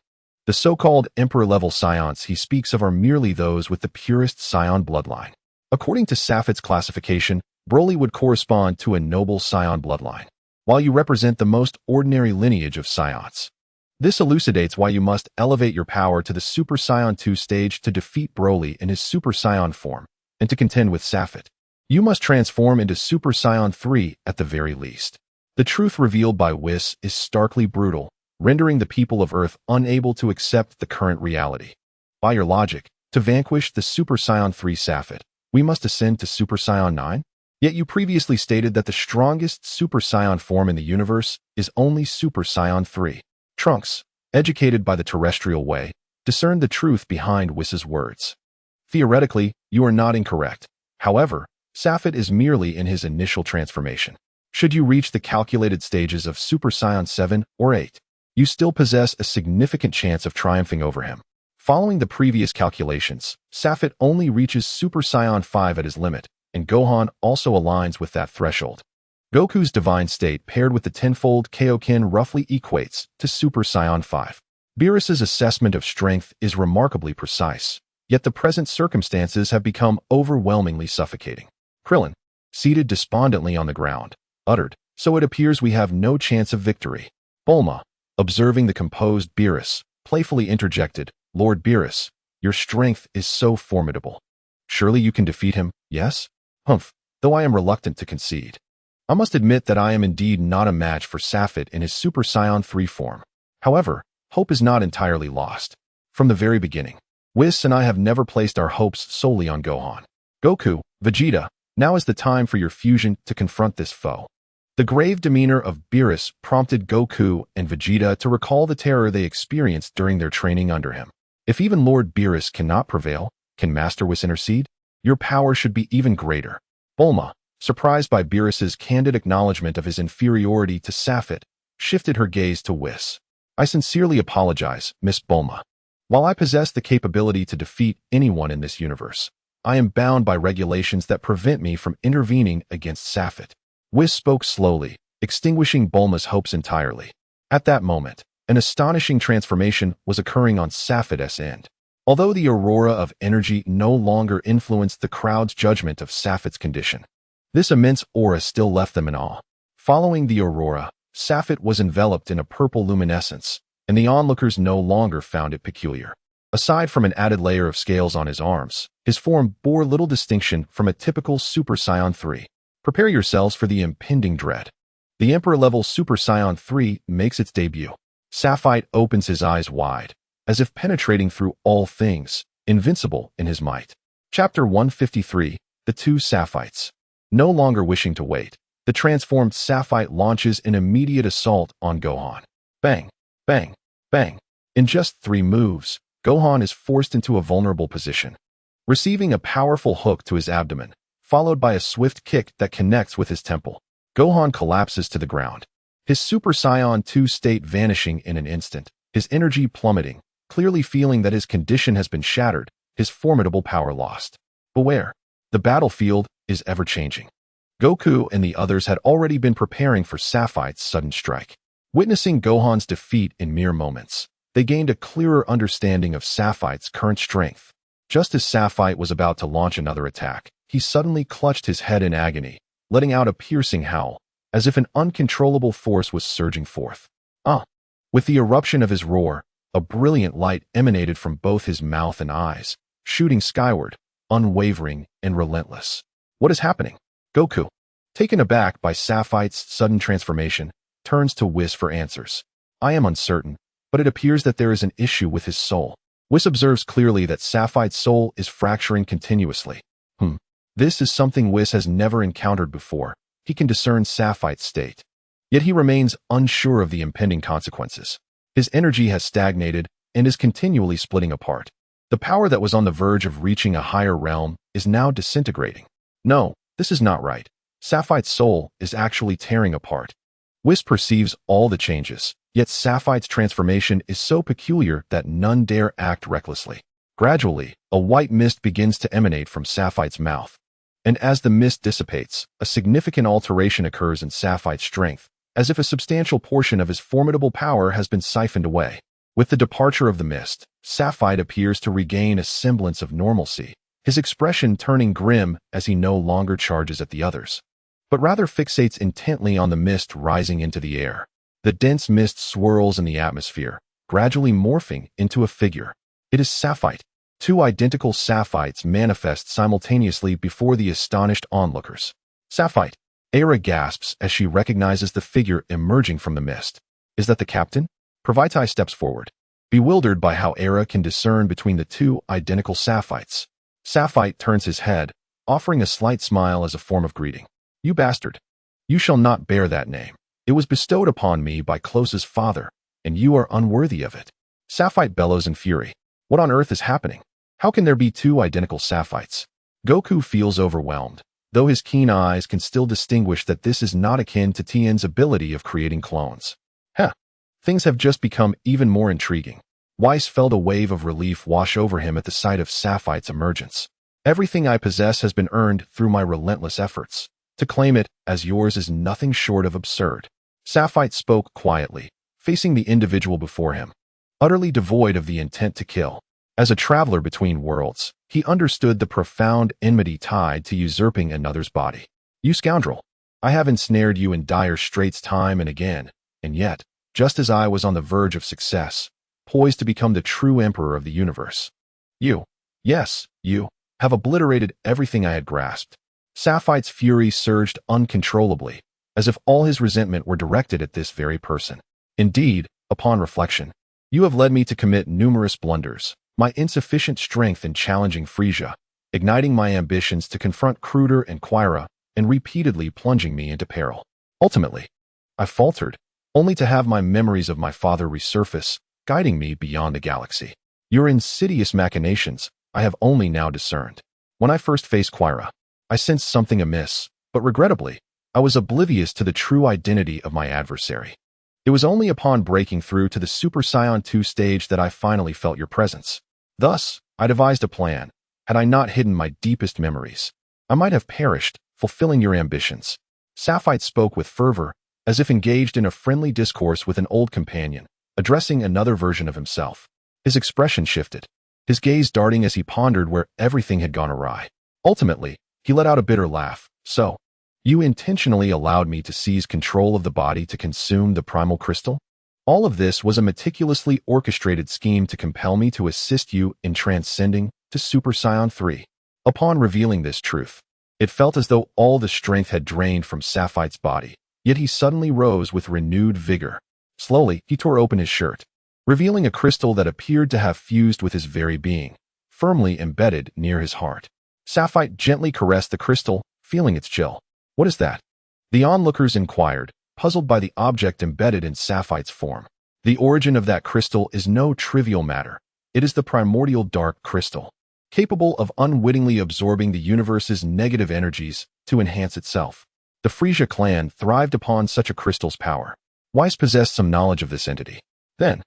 The so-called Emperor-level Saiyans he speaks of are merely those with the purest Saiyan bloodline. According to Safit's classification, Broly would correspond to a noble Saiyan bloodline, while you represent the most ordinary lineage of Saiyans. This elucidates why you must elevate your power to the Super Saiyan 2 stage to defeat Broly in his Super Saiyan form, and to contend with Safit. You must transform into Super Saiyan 3 at the very least. The truth revealed by Whis is starkly brutal, rendering the people of Earth unable to accept the current reality. By your logic, to vanquish the Super Saiyan 3 Safit, we must ascend to Super Saiyan 9? Yet you previously stated that the strongest Super Saiyan form in the universe is only Super Saiyan 3. Trunks, educated by the terrestrial way, discerned the truth behind Whis' words. Theoretically, you are not incorrect. However, Safit is merely in his initial transformation. Should you reach the calculated stages of Super Saiyan 7 or 8, you still possess a significant chance of triumphing over him. Following the previous calculations, Sapphit only reaches Super Saiyan 5 at his limit, and Gohan also aligns with that threshold. Goku's divine state paired with the tenfold Kaioken roughly equates to Super Saiyan 5. Beerus's assessment of strength is remarkably precise, yet the present circumstances have become overwhelmingly suffocating. Krillin, seated despondently on the ground, uttered, "So it appears we have no chance of victory." Bulma, observing the composed Beerus, playfully interjected, "Lord Beerus, your strength is so formidable. Surely you can defeat him, yes?" "Humph, though I am reluctant to concede. I must admit that I am indeed not a match for Sapphit in his Super Saiyan 3 form. However, hope is not entirely lost. From the very beginning, Whis and I have never placed our hopes solely on Gohan. Goku, Vegeta, now is the time for your fusion to confront this foe." The grave demeanor of Beerus prompted Goku and Vegeta to recall the terror they experienced during their training under him. If even Lord Beerus cannot prevail, can Master Whis intercede? Your power should be even greater. Bulma, surprised by Beerus's candid acknowledgement of his inferiority to Sapphit, shifted her gaze to Whis. "I sincerely apologize, Miss Bulma. While I possess the capability to defeat anyone in this universe, I am bound by regulations that prevent me from intervening against Sapphit." Whis spoke slowly, extinguishing Bulma's hopes entirely. At that moment, an astonishing transformation was occurring on Sapphit's end. Although the aurora of energy no longer influenced the crowd's judgment of Sapphit's condition, this immense aura still left them in awe. Following the aurora, Sapphit was enveloped in a purple luminescence, and the onlookers no longer found it peculiar. Aside from an added layer of scales on his arms, his form bore little distinction from a typical Super Saiyan 3. Prepare yourselves for the impending dread. The Emperor-level Super Saiyan 3 makes its debut. Sapphit opens his eyes wide, as if penetrating through all things, invincible in his might. Chapter 153, The Two Sapphites. No longer wishing to wait, the transformed Sapphit launches an immediate assault on Gohan. Bang, bang, bang. In just 3 moves, Gohan is forced into a vulnerable position. Receiving a powerful hook to his abdomen, followed by a swift kick that connects with his temple, Gohan collapses to the ground. His Super Saiyan 2 state vanishing in an instant, his energy plummeting, clearly feeling that his condition has been shattered, his formidable power lost. Beware, the battlefield is ever-changing. Goku and the others had already been preparing for Sapphit's sudden strike. Witnessing Gohan's defeat in mere moments, they gained a clearer understanding of Sapphit's current strength. Just as Sapphit was about to launch another attack, he suddenly clutched his head in agony, letting out a piercing howl, as if an uncontrollable force was surging forth. With the eruption of his roar, a brilliant light emanated from both his mouth and eyes, shooting skyward, unwavering and relentless. What is happening? Goku, taken aback by Sapphit's sudden transformation, turns to Whis for answers. I am uncertain, but it appears that there is an issue with his soul. Whis observes clearly that Sapphit's soul is fracturing continuously. This is something Whis has never encountered before. He can discern Sapphit's state. Yet he remains unsure of the impending consequences. His energy has stagnated and is continually splitting apart. The power that was on the verge of reaching a higher realm is now disintegrating. No, this is not right. Sapphit's soul is actually tearing apart. Whis perceives all the changes, yet Sapphit's transformation is so peculiar that none dare act recklessly. Gradually, a white mist begins to emanate from Sapphit's mouth. And as the mist dissipates, a significant alteration occurs in Sapphit's strength, as if a substantial portion of his formidable power has been siphoned away. With the departure of the mist, Sapphit appears to regain a semblance of normalcy, his expression turning grim as he no longer charges at the others, but rather fixates intently on the mist rising into the air. The dense mist swirls in the atmosphere, gradually morphing into a figure. It is Sapphit. 2 identical Sapphites manifest simultaneously before the astonished onlookers. Sapphit. Aira gasps as she recognizes the figure emerging from the mist. Is that the captain? Pravaitai steps forward, bewildered by how Aira can discern between the 2 identical Sapphites. Sapphit turns his head, offering a slight smile as a form of greeting. You bastard. You shall not bear that name. It was bestowed upon me by Close's father, and you are unworthy of it. Sapphit bellows in fury. What on earth is happening? How can there be 2 identical Sapphites? Goku feels overwhelmed, though his keen eyes can still distinguish that this is not akin to Tien's ability of creating clones. Things have just become even more intriguing. Weiss felt a wave of relief wash over him at the sight of Saphite's emergence. Everything I possess has been earned through my relentless efforts. To claim it as yours is nothing short of absurd. Saphite spoke quietly, facing the individual before him, utterly devoid of the intent to kill. As a traveler between worlds, he understood the profound enmity tied to usurping another's body. You scoundrel! I have ensnared you in dire straits time and again, and yet, just as I was on the verge of success, poised to become the true emperor of the universe, yes, you, have obliterated everything I had grasped. Saphite's fury surged uncontrollably, as if all his resentment were directed at this very person. Indeed, upon reflection, you have led me to commit numerous blunders, my insufficient strength in challenging Frieza, igniting my ambitions to confront Cruder and Quira, and repeatedly plunging me into peril. Ultimately, I faltered, only to have my memories of my father resurface, guiding me beyond the galaxy. Your insidious machinations I have only now discerned. When I first faced Quira, I sensed something amiss, but regrettably, I was oblivious to the true identity of my adversary. It was only upon breaking through to the Super Saiyan 2 stage that I finally felt your presence. Thus, I devised a plan. Had I not hidden my deepest memories, I might have perished, fulfilling your ambitions. Saphite spoke with fervor, as if engaged in a friendly discourse with an old companion, addressing another version of himself. His expression shifted, his gaze darting as he pondered where everything had gone awry. Ultimately, he let out a bitter laugh. So, you intentionally allowed me to seize control of the body to consume the primal crystal? All of this was a meticulously orchestrated scheme to compel me to assist you in transcending to Super Saiyan 3. Upon revealing this truth, it felt as though all the strength had drained from Saphite's body, yet he suddenly rose with renewed vigor. Slowly, he tore open his shirt, revealing a crystal that appeared to have fused with his very being, firmly embedded near his heart. Saphite gently caressed the crystal, feeling its chill. What is that? The onlookers inquired, puzzled by the object embedded in Saphite's form. The origin of that crystal is no trivial matter. It is the primordial dark crystal, capable of unwittingly absorbing the universe's negative energies to enhance itself. The Frieza clan thrived upon such a crystal's power. Weiss possessed some knowledge of this entity. Then,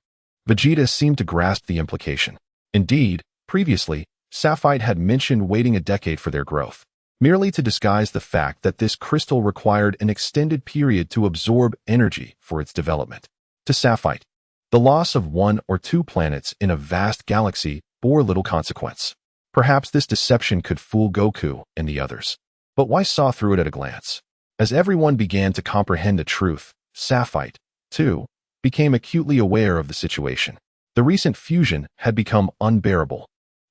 Vegeta seemed to grasp the implication. Indeed, previously, Saphite had mentioned waiting a decade for their growth, merely to disguise the fact that this crystal required an extended period to absorb energy for its development. To Saphite, the loss of 1 or 2 planets in a vast galaxy bore little consequence. Perhaps this deception could fool Goku and the others, but Weiss saw through it at a glance. As everyone began to comprehend the truth, Saphite, too, became acutely aware of the situation. The recent fusion had become unbearable.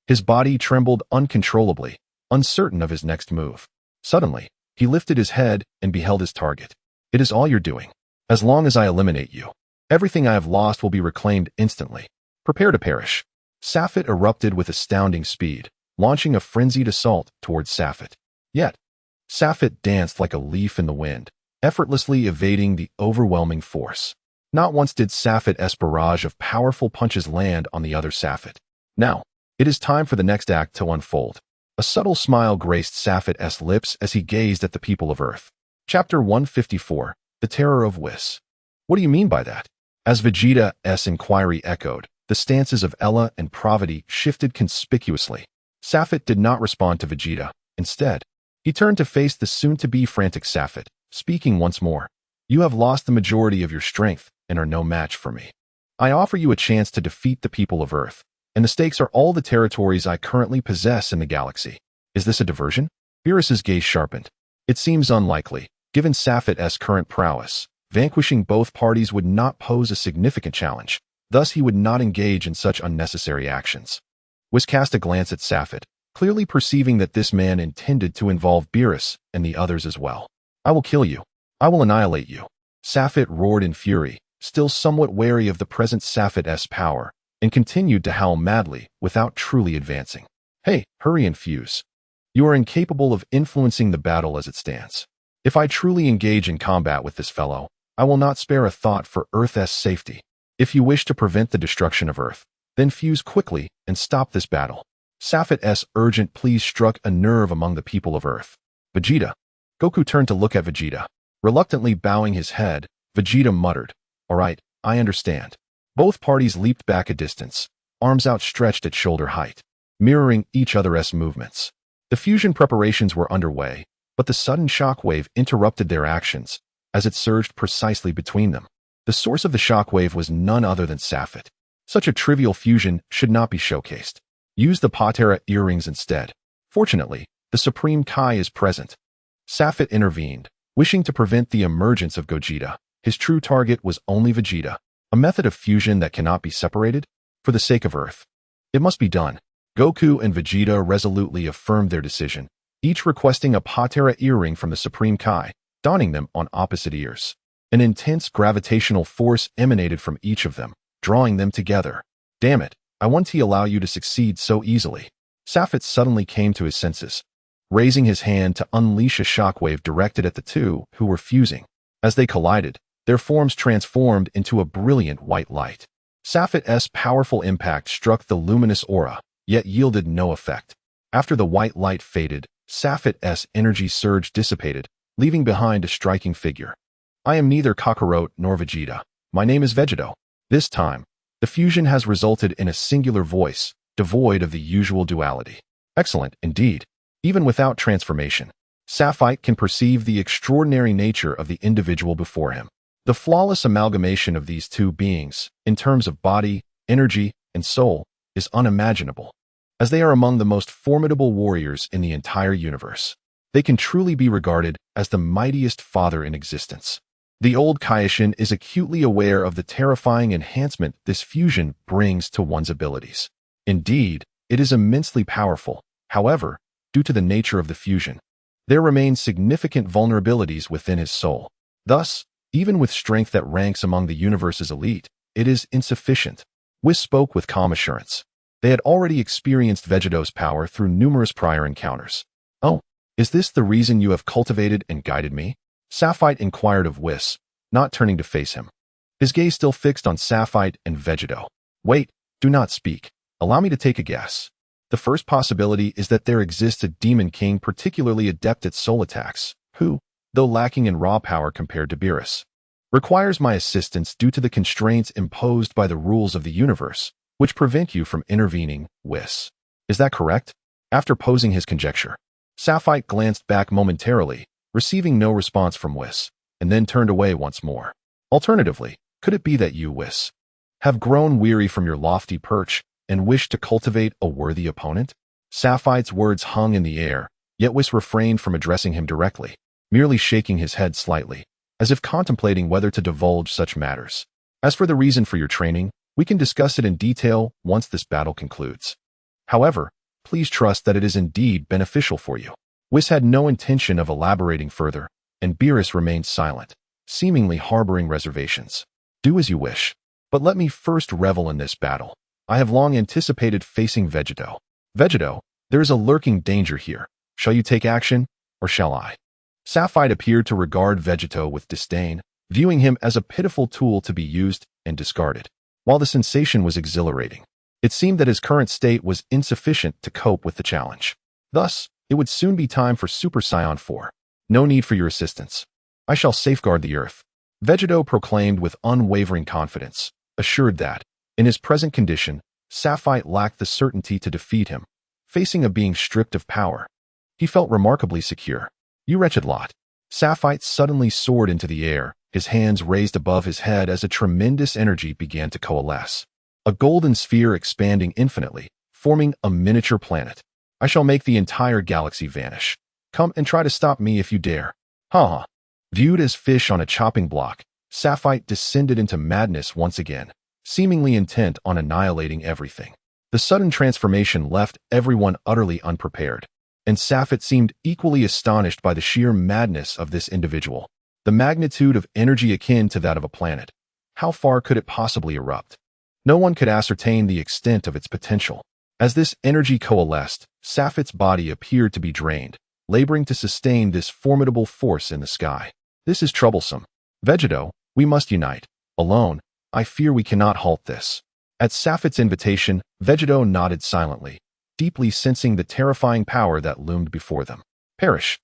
His body trembled uncontrollably, uncertain of his next move. Suddenly, he lifted his head and beheld his target. It is all you're doing. As long as I eliminate you, everything I have lost will be reclaimed instantly. Prepare to perish. Saphite erupted with astounding speed, launching a frenzied assault towards Saphite. Yet, Saphite danced like a leaf in the wind, effortlessly evading the overwhelming force. Not once did Saphite's barrage of powerful punches land on the other Saphite. Now, it is time for the next act to unfold. A subtle smile graced Saphite's lips as he gazed at the people of Earth. Chapter 154, The Terror of Whis. What do you mean by that? As Vegeta's inquiry echoed, the stances of Ella and Pravati shifted conspicuously. Saphite did not respond to Vegeta. Instead, he turned to face the soon-to-be frantic Saphite, speaking once more. You have lost the majority of your strength and are no match for me. I offer you a chance to defeat the people of Earth, and the stakes are all the territories I currently possess in the galaxy. Is this a diversion? Beerus's gaze sharpened. It seems unlikely, given Saphite's current prowess. Vanquishing both parties would not pose a significant challenge, thus he would not engage in such unnecessary actions. Whis cast a glance at Saphite, clearly perceiving that this man intended to involve Beerus and the others as well. I will kill you. I will annihilate you. Saphite roared in fury, still somewhat wary of the present Saphite's power, and continued to howl madly without truly advancing. Hey, hurry and fuse. You are incapable of influencing the battle as it stands. If I truly engage in combat with this fellow, I will not spare a thought for Earth's safety. If you wish to prevent the destruction of Earth, then fuse quickly and stop this battle. Saphite's urgent plea struck a nerve among the people of Earth. Vegeta. Goku turned to look at Vegeta. Reluctantly bowing his head, Vegeta muttered, All right, I understand. Both parties leaped back a distance, arms outstretched at shoulder height, mirroring each other's movements. The fusion preparations were underway, but the sudden shockwave interrupted their actions as it surged precisely between them. The source of the shockwave was none other than Safit. Such a trivial fusion should not be showcased. Use the Patera earrings instead. Fortunately, the Supreme Kai is present. Safit intervened, wishing to prevent the emergence of Gogeta. His true target was only Vegeta, a method of fusion that cannot be separated. For the sake of Earth, it must be done. Goku and Vegeta resolutely affirmed their decision, each requesting a Patera earring from the Supreme Kai, donning them on opposite ears. An intense gravitational force emanated from each of them, drawing them together. Damn it, I want to allow you to succeed so easily. Safit suddenly came to his senses, raising his hand to unleash a shockwave directed at the two who were fusing. As they collided, their forms transformed into a brilliant white light. Safit's powerful impact struck the luminous aura, yet yielded no effect. After the white light faded, Safit's energy surge dissipated, leaving behind a striking figure. I am neither Kakarot nor Vegeta. My name is Vegeto. This time, the fusion has resulted in a singular voice, devoid of the usual duality. Excellent, indeed. Even without transformation, Safit can perceive the extraordinary nature of the individual before him. The flawless amalgamation of these two beings, in terms of body, energy, and soul, is unimaginable, as they are among the most formidable warriors in the entire universe. They can truly be regarded as the mightiest father in existence. The old Kaioshin is acutely aware of the terrifying enhancement this fusion brings to one's abilities. Indeed, it is immensely powerful. However, due to the nature of the fusion, there remain significant vulnerabilities within his soul. Thus, even with strength that ranks among the universe's elite, it is insufficient. Whis spoke with calm assurance. They had already experienced Vegeto's power through numerous prior encounters. Oh, is this the reason you have cultivated and guided me? Safit inquired of Whis, not turning to face him. His gaze still fixed on Safit and Vegeto. Wait, do not speak. Allow me to take a guess. The first possibility is that there exists a demon king particularly adept at soul attacks, who, though lacking in raw power compared to Beerus, requires my assistance due to the constraints imposed by the rules of the universe, which prevent you from intervening, Whis. Is that correct? After posing his conjecture, Safit glanced back momentarily, receiving no response from Whis, and then turned away once more. Alternatively, could it be that you, Whis, have grown weary from your lofty perch and wish to cultivate a worthy opponent? Safit's words hung in the air, yet Whis refrained from addressing him directly, merely shaking his head slightly, as if contemplating whether to divulge such matters. As for the reason for your training, we can discuss it in detail once this battle concludes. However, please trust that it is indeed beneficial for you. Whis had no intention of elaborating further, and Beerus remained silent, seemingly harboring reservations. Do as you wish, but let me first revel in this battle. I have long anticipated facing Vegeto. Vegeto, there is a lurking danger here. Shall you take action, or shall I? Safit appeared to regard Vegeto with disdain, viewing him as a pitiful tool to be used and discarded. While the sensation was exhilarating, it seemed that his current state was insufficient to cope with the challenge. Thus, it would soon be time for Super Saiyan 4. No need for your assistance. I shall safeguard the Earth. Vegeto proclaimed with unwavering confidence, assured that, in his present condition, Safit lacked the certainty to defeat him. Facing a being stripped of power, he felt remarkably secure. You wretched lot. Safit suddenly soared into the air, his hands raised above his head as a tremendous energy began to coalesce. A golden sphere expanding infinitely, forming a miniature planet. I shall make the entire galaxy vanish. Come and try to stop me if you dare. Ha ha. Viewed as fish on a chopping block, Safit descended into madness once again, seemingly intent on annihilating everything. The sudden transformation left everyone utterly unprepared, and Safit seemed equally astonished by the sheer madness of this individual. The magnitude of energy akin to that of a planet. How far could it possibly erupt? No one could ascertain the extent of its potential. As this energy coalesced, Safit's body appeared to be drained, laboring to sustain this formidable force in the sky. This is troublesome. Vegeto, we must unite. Alone, I fear we cannot halt this. At Safit's invitation, Vegeto nodded silently, deeply sensing the terrifying power that loomed before them. Perish.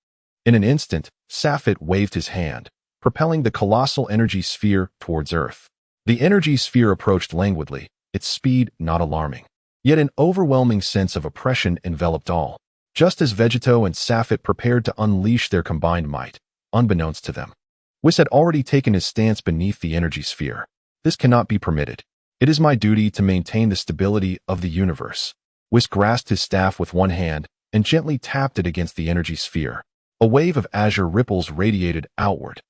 In an instant, Safit waved his hand, propelling the colossal energy sphere towards Earth. The energy sphere approached languidly, its speed not alarming. Yet an overwhelming sense of oppression enveloped all. Just as Vegeto and Safit prepared to unleash their combined might, unbeknownst to them, Whis had already taken his stance beneath the energy sphere. This cannot be permitted. It is my duty to maintain the stability of the universe. Whis grasped his staff with one hand and gently tapped it against the energy sphere. A wave of azure ripples radiated outward,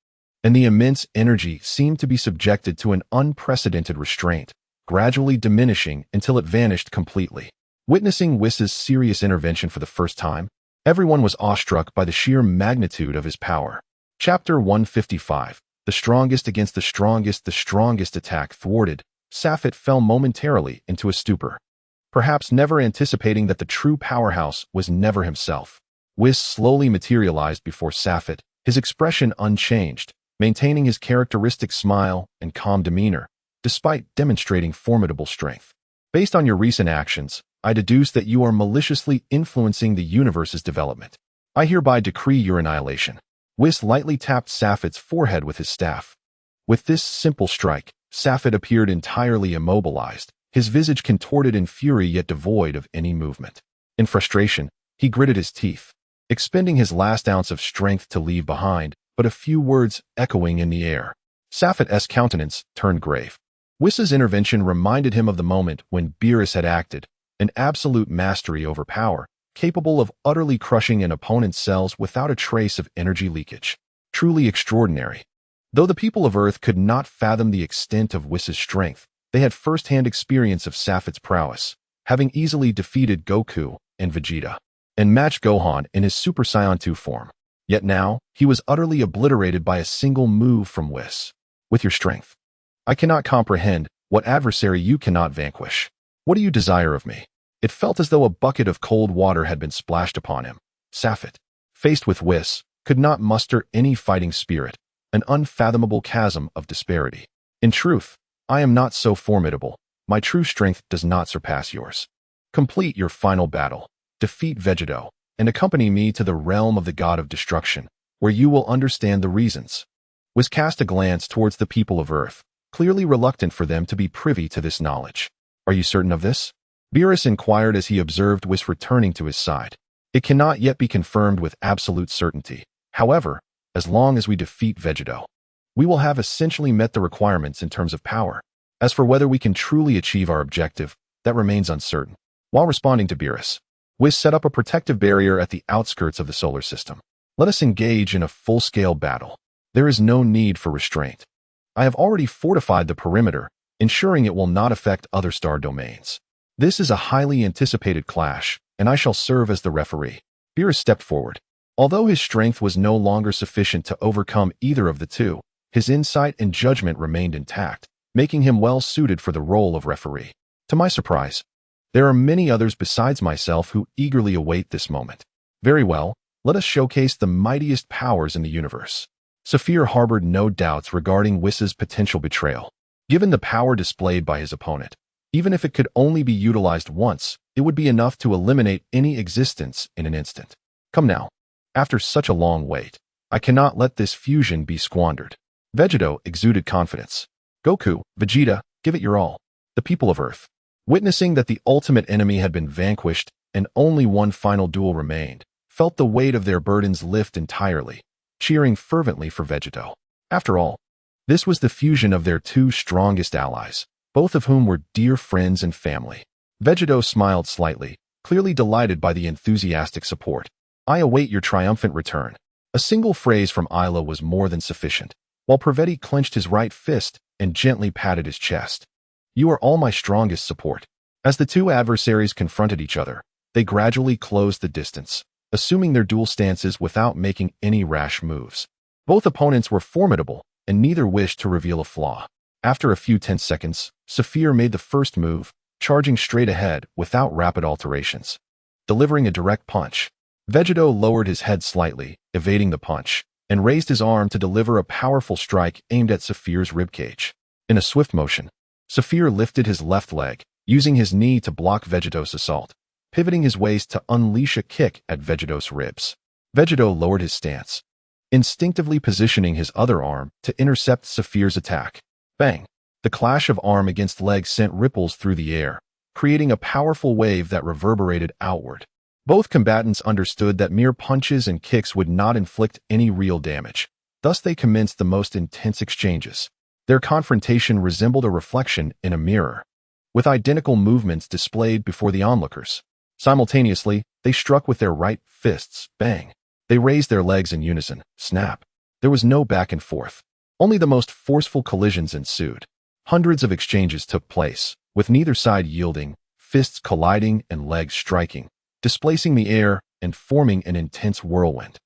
and the immense energy seemed to be subjected to an unprecedented restraint, gradually diminishing until it vanished completely. Witnessing Whis's serious intervention for the first time, everyone was awestruck by the sheer magnitude of his power. Chapter 155. The strongest against the strongest attack thwarted, Safit fell momentarily into a stupor, perhaps never anticipating that the true powerhouse was never himself. Whis slowly materialized before Safit, his expression unchanged, maintaining his characteristic smile and calm demeanor, despite demonstrating formidable strength. Based on your recent actions, I deduce that you are maliciously influencing the universe's development. I hereby decree your annihilation. Whis lightly tapped Safit's forehead with his staff. With this simple strike, Safit appeared entirely immobilized, his visage contorted in fury yet devoid of any movement. In frustration, he gritted his teeth, expending his last ounce of strength to leave behind but a few words echoing in the air. Safit's countenance turned grave. Whis's intervention reminded him of the moment when Beerus had acted, an absolute mastery over power, capable of utterly crushing an opponent's cells without a trace of energy leakage. Truly extraordinary. Though the people of Earth could not fathom the extent of Whis's strength, they had first-hand experience of Safit's prowess, having easily defeated Goku and Vegeta, and matched Gohan in his Super Saiyan 2 form. Yet now, he was utterly obliterated by a single move from Whis. With your strength, I cannot comprehend what adversary you cannot vanquish. What do you desire of me? It felt as though a bucket of cold water had been splashed upon him. Safit, faced with Whis, could not muster any fighting spirit, an unfathomable chasm of disparity. In truth, I am not so formidable. My true strength does not surpass yours. Complete your final battle, defeat Vegeto, and accompany me to the realm of the god of destruction, where you will understand the reasons. Whis cast a glance towards the people of Earth, clearly reluctant for them to be privy to this knowledge. Are you certain of this? Beerus inquired as he observed Whis returning to his side. It cannot yet be confirmed with absolute certainty. However, as long as we defeat Vegeto, we will have essentially met the requirements in terms of power. As for whether we can truly achieve our objective, that remains uncertain. While responding to Beerus, Whis set up a protective barrier at the outskirts of the solar system. Let us engage in a full-scale battle. There is no need for restraint. I have already fortified the perimeter, ensuring it will not affect other star domains. This is a highly anticipated clash, and I shall serve as the referee. Beerus stepped forward. Although his strength was no longer sufficient to overcome either of the two, his insight and judgment remained intact, making him well suited for the role of referee. To my surprise, there are many others besides myself who eagerly await this moment. Very well, let us showcase the mightiest powers in the universe. Saphir harbored no doubts regarding Whis's potential betrayal. Given the power displayed by his opponent, even if it could only be utilized once, it would be enough to eliminate any existence in an instant. Come now. After such a long wait, I cannot let this fusion be squandered. Vegeto exuded confidence. Goku, Vegeta, give it your all. The people of Earth, witnessing that the ultimate enemy had been vanquished and only one final duel remained, felt the weight of their burdens lift entirely, cheering fervently for Vegeto. After all, this was the fusion of their two strongest allies, both of whom were dear friends and family. Vegeto smiled slightly, clearly delighted by the enthusiastic support. I await your triumphant return. A single phrase from Isla was more than sufficient, while Praveti clenched his right fist and gently patted his chest. You are all my strongest support. As the two adversaries confronted each other, they gradually closed the distance, assuming their dual stances without making any rash moves. Both opponents were formidable, and neither wished to reveal a flaw. After a few tense seconds, Saphir made the first move, charging straight ahead without rapid alterations. Delivering a direct punch, Vegeto lowered his head slightly, evading the punch, and raised his arm to deliver a powerful strike aimed at Saphir's ribcage. In a swift motion, Saphir lifted his left leg, using his knee to block Vegeto's assault, pivoting his waist to unleash a kick at Vegeto's ribs. Vegeto lowered his stance, instinctively positioning his other arm to intercept Saphir's attack. Bang! The clash of arm against leg sent ripples through the air, creating a powerful wave that reverberated outward. Both combatants understood that mere punches and kicks would not inflict any real damage. Thus they commenced the most intense exchanges. Their confrontation resembled a reflection in a mirror, with identical movements displayed before the onlookers. Simultaneously, they struck with their right fists, bang. They raised their legs in unison, snap. There was no back and forth. Only the most forceful collisions ensued. Hundreds of exchanges took place, with neither side yielding, fists colliding and legs striking, displacing the air and forming an intense whirlwind.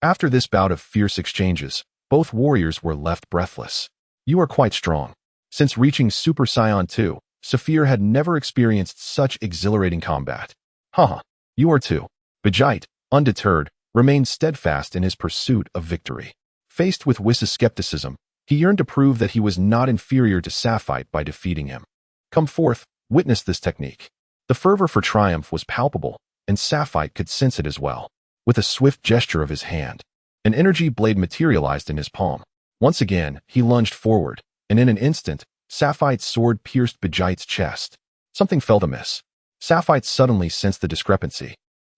After this bout of fierce exchanges, both warriors were left breathless. You are quite strong. Since reaching Super Saiyan 2, Saphir had never experienced such exhilarating combat. Haha, you are too. Vegeta, undeterred, remained steadfast in his pursuit of victory. Faced with Whis' skepticism, he yearned to prove that he was not inferior to Sapphire by defeating him. Come forth, witness this technique. The fervor for triumph was palpable, and Sapphire could sense it as well. With a swift gesture of his hand, an energy blade materialized in his palm. Once again, he lunged forward, and in an instant, Sapphire's sword pierced Vegeta's chest. Something felt amiss. Sapphire suddenly sensed the discrepancy.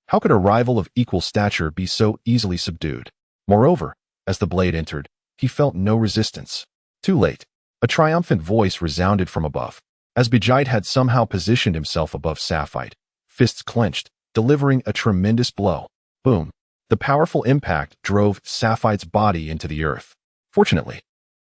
How could a rival of equal stature be so easily subdued? Moreover, as the blade entered, he felt no resistance. Too late. A triumphant voice resounded from above. As Vegeta had somehow positioned himself above Sapphire, fists clenched, delivering a tremendous blow. Boom. The powerful impact drove Sapphire's body into the earth. Fortunately,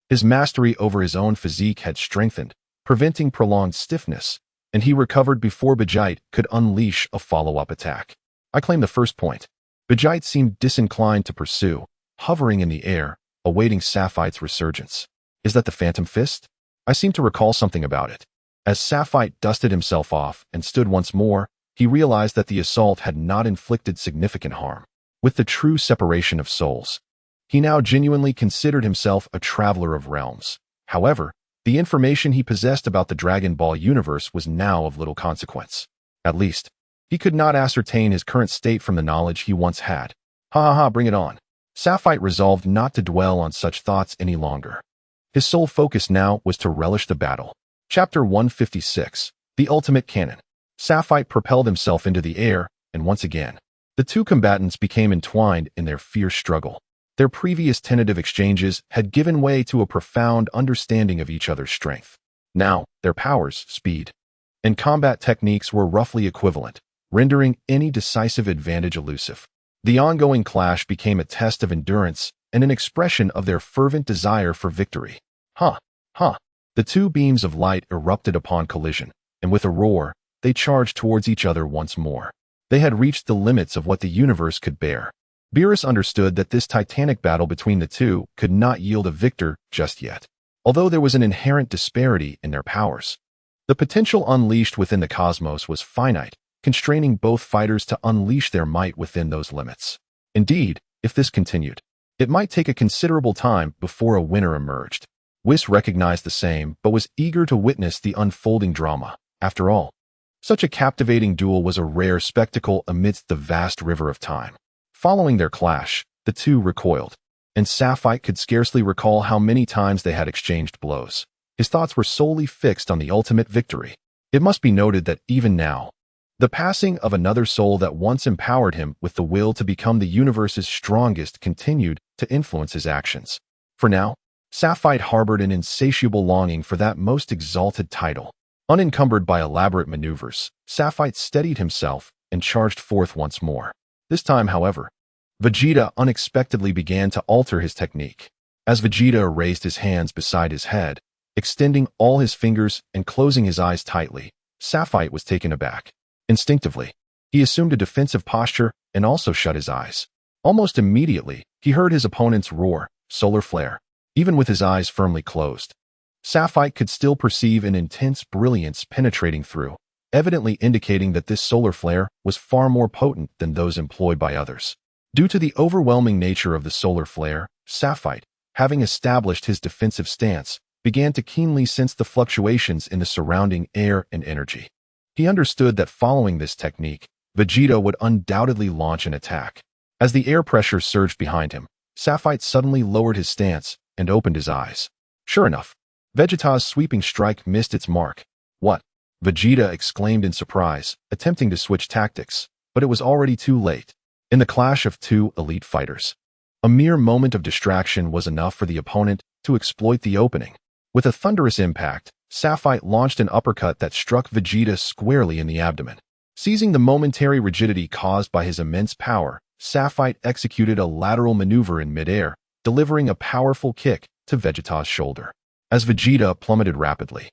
his mastery over his own physique had strengthened, preventing prolonged stiffness, and he recovered before Vegeta could unleash a follow-up attack. I claim the first point. Vegeta seemed disinclined to pursue, hovering in the air, awaiting Sapphire's resurgence. Is that the Phantom Fist? I seem to recall something about it. As Sapphire dusted himself off and stood once more, he realized that the assault had not inflicted significant harm. With the true separation of souls, he now genuinely considered himself a traveler of realms. However, the information he possessed about the Dragon Ball universe was now of little consequence. At least, he could not ascertain his current state from the knowledge he once had. Bring it on. Sapphire resolved not to dwell on such thoughts any longer. His sole focus now was to relish the battle. Chapter 156, The Ultimate Cannon. Sapphire propelled himself into the air, and once again, the two combatants became entwined in their fierce struggle. Their previous tentative exchanges had given way to a profound understanding of each other's strength. Now, their powers, speed, and combat techniques were roughly equivalent, rendering any decisive advantage elusive. The ongoing clash became a test of endurance and an expression of their fervent desire for victory. The two beams of light erupted upon collision, and with a roar, they charged towards each other once more. They had reached the limits of what the universe could bear. Beerus understood that this titanic battle between the two could not yield a victor just yet. Although there was an inherent disparity in their powers, the potential unleashed within the cosmos was finite, constraining both fighters to unleash their might within those limits. Indeed, if this continued, it might take a considerable time before a winner emerged. Whis recognized the same, but was eager to witness the unfolding drama. After all, such a captivating duel was a rare spectacle amidst the vast river of time. Following their clash, the two recoiled, and Sapphire could scarcely recall how many times they had exchanged blows. His thoughts were solely fixed on the ultimate victory. It must be noted that even now, the passing of another soul that once empowered him with the will to become the universe's strongest continued to influence his actions. For now, Sapphire harbored an insatiable longing for that most exalted title. Unencumbered by elaborate maneuvers, Sapphire steadied himself and charged forth once more. This time, however, Vegeta unexpectedly began to alter his technique. As Vegeta raised his hands beside his head, extending all his fingers and closing his eyes tightly, Sapphire was taken aback. Instinctively, he assumed a defensive posture and also shut his eyes. Almost immediately, he heard his opponent's roar, solar flare. Even with his eyes firmly closed, Sapphire could still perceive an intense brilliance penetrating through, evidently indicating that this solar flare was far more potent than those employed by others. Due to the overwhelming nature of the solar flare, Sapphire, having established his defensive stance, began to keenly sense the fluctuations in the surrounding air and energy. He understood that following this technique, Vegeta would undoubtedly launch an attack. As the air pressure surged behind him, Sapphire suddenly lowered his stance and opened his eyes. Sure enough, Vegeta's sweeping strike missed its mark. What? Vegeta exclaimed in surprise, attempting to switch tactics, but it was already too late. In the clash of two elite fighters, a mere moment of distraction was enough for the opponent to exploit the opening. With a thunderous impact, Sapphire launched an uppercut that struck Vegeta squarely in the abdomen. Seizing the momentary rigidity caused by his immense power, Sapphire executed a lateral maneuver in midair, delivering a powerful kick to Vegeta's shoulder. As Vegeta plummeted rapidly,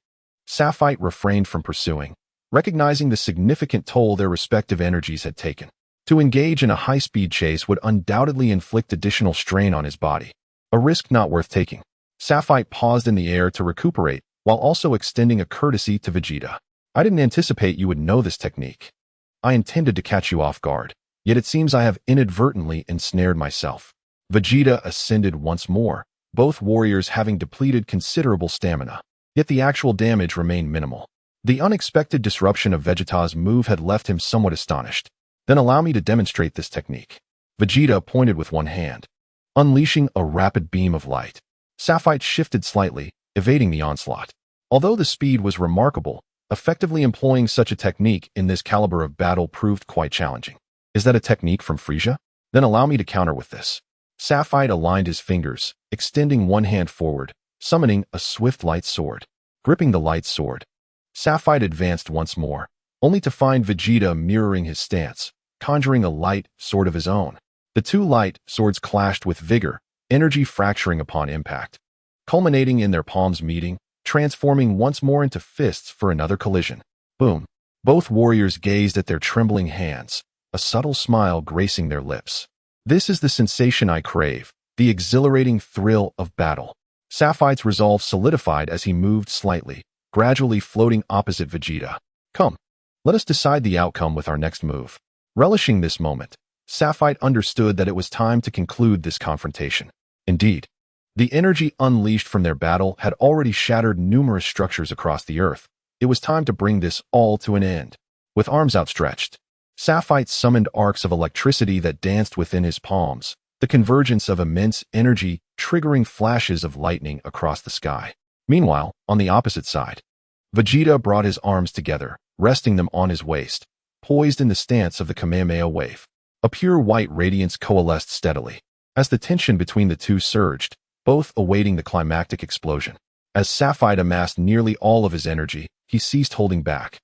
Sapphire refrained from pursuing, recognizing the significant toll their respective energies had taken. To engage in a high-speed chase would undoubtedly inflict additional strain on his body, a risk not worth taking. Sapphire paused in the air to recuperate, while also extending a courtesy to Vegeta. I didn't anticipate you would know this technique. I intended to catch you off guard, yet it seems I have inadvertently ensnared myself. Vegeta ascended once more, both warriors having depleted considerable stamina. Yet the actual damage remained minimal. The unexpected disruption of Vegeta's move had left him somewhat astonished. Then allow me to demonstrate this technique. Vegeta pointed with one hand, unleashing a rapid beam of light. Sapphire shifted slightly, evading the onslaught. Although the speed was remarkable, effectively employing such a technique in this caliber of battle proved quite challenging. Is that a technique from Frieza? Then allow me to counter with this. Sapphire aligned his fingers, extending one hand forward, summoning a swift light sword. Gripping the light sword, Sapphire advanced once more, only to find Vegeta mirroring his stance, conjuring a light sword of his own. The two light swords clashed with vigor, energy fracturing upon impact, culminating in their palms meeting, transforming once more into fists for another collision. Boom! Both warriors gazed at their trembling hands, a subtle smile gracing their lips. This is the sensation I crave, the exhilarating thrill of battle. Sapphire's resolve solidified as he moved slightly, gradually floating opposite Vegeta. Come, let us decide the outcome with our next move. Relishing this moment, Sapphire understood that it was time to conclude this confrontation. Indeed, the energy unleashed from their battle had already shattered numerous structures across the earth. It was time to bring this all to an end. With arms outstretched, Sapphire summoned arcs of electricity that danced within his palms, the convergence of immense energy triggering flashes of lightning across the sky. Meanwhile, on the opposite side, Vegeta brought his arms together, resting them on his waist, poised in the stance of the Kamehameha wave. A pure white radiance coalesced steadily. As the tension between the two surged, both awaiting the climactic explosion. As Sapphire amassed nearly all of his energy, he ceased holding back,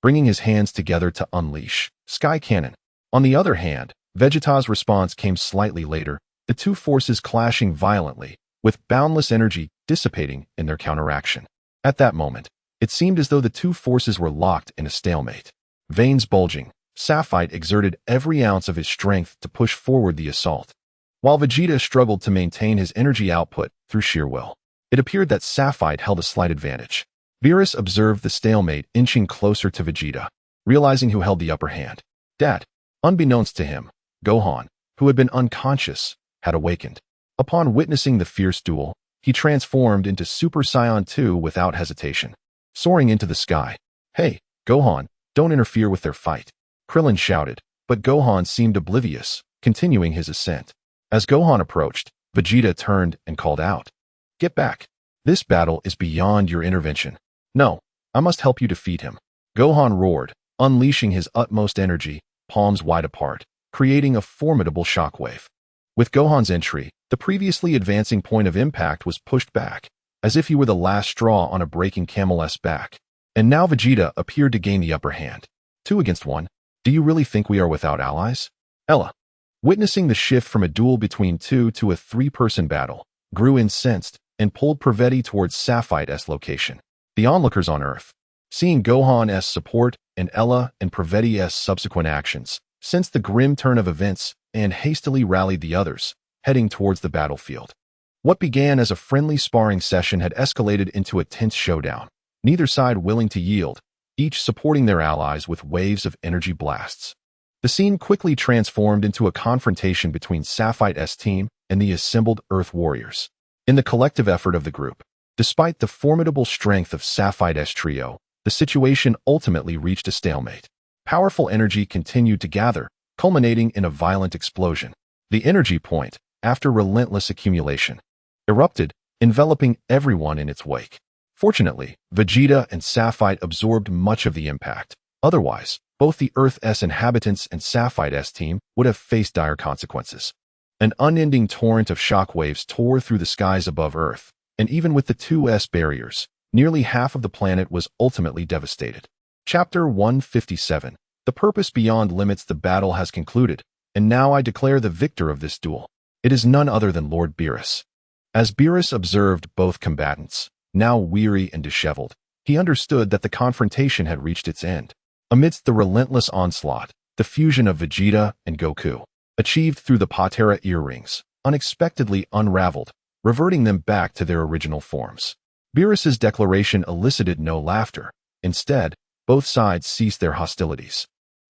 bringing his hands together to unleash Sky Cannon. On the other hand, Vegeta's response came slightly later, the two forces clashing violently, with boundless energy dissipating in their counteraction. At that moment, it seemed as though the two forces were locked in a stalemate. Veins bulging, Sapphire exerted every ounce of his strength to push forward the assault, while Vegeta struggled to maintain his energy output through sheer will. It appeared that Sapphire held a slight advantage. Beerus observed the stalemate inching closer to Vegeta, realizing who held the upper hand. Dad. Unbeknownst to him, Gohan, who had been unconscious, had awakened. Upon witnessing the fierce duel, he transformed into Super Saiyan 2 without hesitation, soaring into the sky. Hey, Gohan, don't interfere with their fight, Krillin shouted, but Gohan seemed oblivious, continuing his ascent. As Gohan approached, Vegeta turned and called out, "Get back. This battle is beyond your intervention. No, I must help you defeat him." Gohan roared, unleashing his utmost energy, palms wide apart, creating a formidable shockwave. With Gohan's entry, the previously advancing point of impact was pushed back, as if he were the last straw on a breaking camel's back. And now Vegeta appeared to gain the upper hand. 2 against 1. Do you really think we are without allies? Ella, witnessing the shift from a duel between 2 to a 3-person battle, grew incensed and pulled Praveti towards Sapphire's location. The onlookers on Earth, seeing Gohan's support and Ella and Praveti's subsequent actions, sensed the grim turn of events and hastily rallied the others, heading towards the battlefield. What began as a friendly sparring session had escalated into a tense showdown, neither side willing to yield, each supporting their allies with waves of energy blasts. The scene quickly transformed into a confrontation between Sapphire's team and the assembled Earth Warriors. In the collective effort of the group, despite the formidable strength of Sapphire's trio, the situation ultimately reached a stalemate. Powerful energy continued to gather, culminating in a violent explosion. The energy point, after relentless accumulation, erupted, enveloping everyone in its wake. Fortunately, Vegeta and Sapphite absorbed much of the impact. Otherwise, both the Earth's inhabitants and Saphite's team would have faced dire consequences. An unending torrent of shockwaves tore through the skies above Earth, and even with the 2S barriers, nearly half of the planet was ultimately devastated. Chapter 157. The purpose beyond limits. The battle has concluded, and now I declare the victor of this duel. It is none other than Lord Beerus. As Beerus observed both combatants, now weary and disheveled, he understood that the confrontation had reached its end. Amidst the relentless onslaught, the fusion of Vegeta and Goku, achieved through the Patera earrings, unexpectedly unraveled, reverting them back to their original forms. Beerus's declaration elicited no laughter. Instead, both sides ceased their hostilities.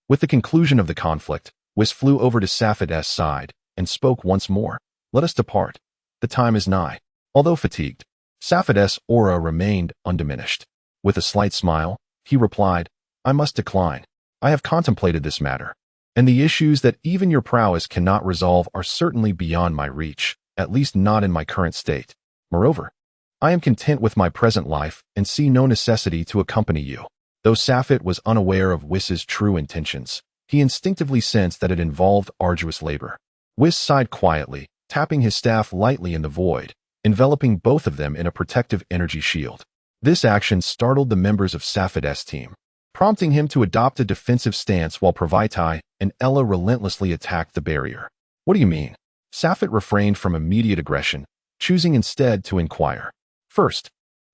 With the conclusion of the conflict, Whis flew over to Saphite's side and spoke once more. "Let us depart. The time is nigh." Although fatigued, Saphite's aura remained undiminished. With a slight smile, he replied, "I must decline. I have contemplated this matter, and the issues that even your prowess cannot resolve are certainly beyond my reach, at least not in my current state. Moreover, I am content with my present life and see no necessity to accompany you." Though Saphite was unaware of Whis's true intentions, he instinctively sensed that it involved arduous labor. Whis sighed quietly, tapping his staff lightly in the void, enveloping both of them in a protective energy shield. This action startled the members of Saphite's team, prompting him to adopt a defensive stance while Provitai and Ella relentlessly attacked the barrier. "What do you mean?" Saphite refrained from immediate aggression, choosing instead to inquire. "First,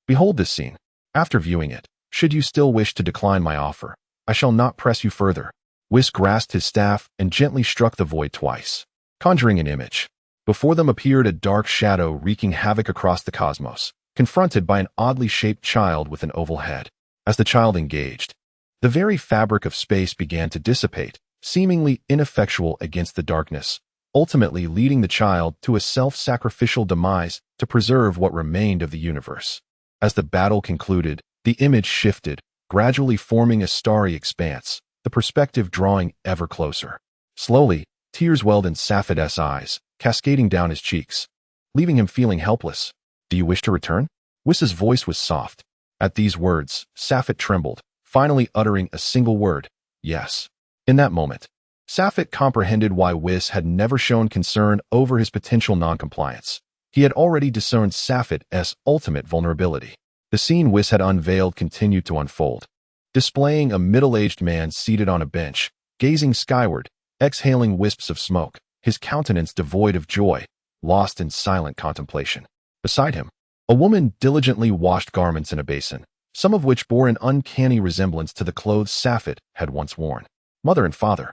behold this scene. After viewing it, should you still wish to decline my offer, I shall not press you further." Whis grasped his staff and gently struck the void twice, conjuring an image. Before them appeared a dark shadow wreaking havoc across the cosmos, confronted by an oddly shaped child with an oval head. As the child engaged, the very fabric of space began to dissipate, seemingly ineffectual against the darkness, ultimately leading the child to a self-sacrificial demise to preserve what remained of the universe. As the battle concluded, the image shifted, gradually forming a starry expanse, the perspective drawing ever closer. Slowly, tears welled in Saphite's eyes, cascading down his cheeks, leaving him feeling helpless. "Do you wish to return?" Whis's voice was soft. At these words, Saphite trembled, finally uttering a single word, "Yes." In that moment, Saphite comprehended why Whis had never shown concern over his potential noncompliance. He had already discerned Saphite's ultimate vulnerability. The scene Whis had unveiled continued to unfold, displaying a middle-aged man seated on a bench, gazing skyward, exhaling wisps of smoke, his countenance devoid of joy, lost in silent contemplation. Beside him, a woman diligently washed garments in a basin, some of which bore an uncanny resemblance to the clothes Saphite had once worn. Mother and father.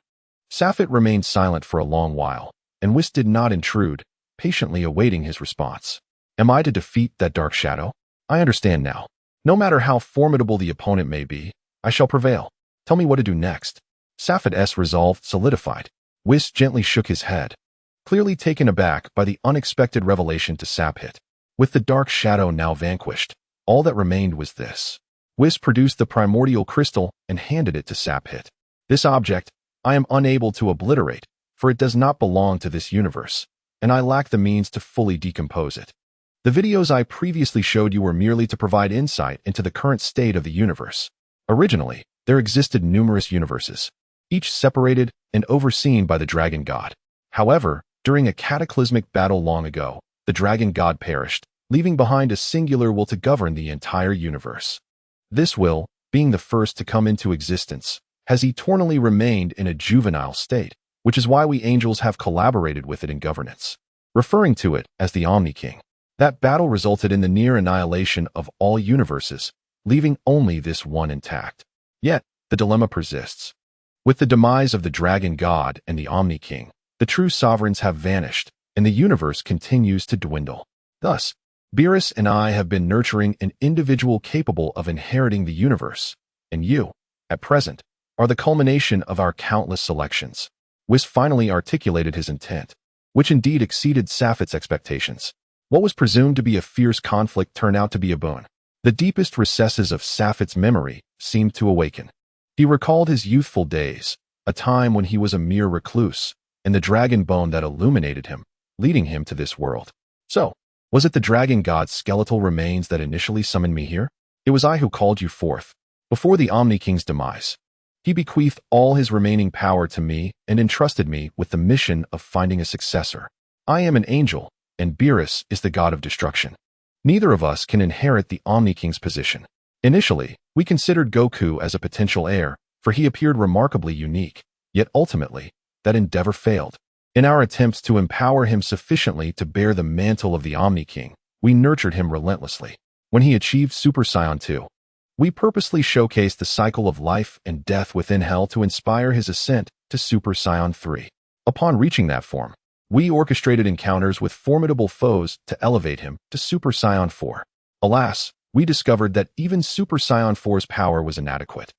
Saphite remained silent for a long while, and Whis did not intrude, patiently awaiting his response. "Am I to defeat that dark shadow? I understand now. No matter how formidable the opponent may be, I shall prevail. Tell me what to do next." Saphite's resolve solidified. Whis gently shook his head, clearly taken aback by the unexpected revelation to Saphite. With the dark shadow now vanquished, all that remained was this. Whis produced the primordial crystal and handed it to Saphite. "This object I am unable to obliterate, for it does not belong to this universe, and I lack the means to fully decompose it. The videos I previously showed you were merely to provide insight into the current state of the universe. Originally, there existed numerous universes, each separated and overseen by the Dragon God. However, during a cataclysmic battle long ago, the Dragon God perished, leaving behind a singular will to govern the entire universe. This will, being the first to come into existence, has eternally remained in a juvenile state, which is why we angels have collaborated with it in governance, referring to it as the Omni King. That battle resulted in the near annihilation of all universes, leaving only this one intact. Yet, the dilemma persists. With the demise of the Dragon God and the Omni King, the true sovereigns have vanished, and the universe continues to dwindle. Thus, Beerus and I have been nurturing an individual capable of inheriting the universe, and you, at present, are the culmination of our countless selections. Whis finally articulated his intent, which indeed exceeded Saphite's expectations. What was presumed to be a fierce conflict turned out to be a boon. The deepest recesses of Saphite's memory seemed to awaken. He recalled his youthful days, a time when he was a mere recluse, and the dragon bone that illuminated him, leading him to this world. So, Was it the dragon god's skeletal remains that initially summoned me here? It was I who called you forth. Before the Omni King's demise, he bequeathed all his remaining power to me and entrusted me with the mission of finding a successor. I am an angel, and Beerus is the god of destruction. Neither of us can inherit the Omni King's position. Initially, we considered Goku as a potential heir, for he appeared remarkably unique, yet ultimately, that endeavor failed. In our attempts to empower him sufficiently to bear the mantle of the Omni King, we nurtured him relentlessly. When he achieved Super Saiyan 2, we purposely showcased the cycle of life and death within Hell to inspire his ascent to Super Saiyan 3. Upon reaching that form, we orchestrated encounters with formidable foes to elevate him to Super Saiyan 4. Alas, we discovered that even Super Saiyan 4's power was inadequate,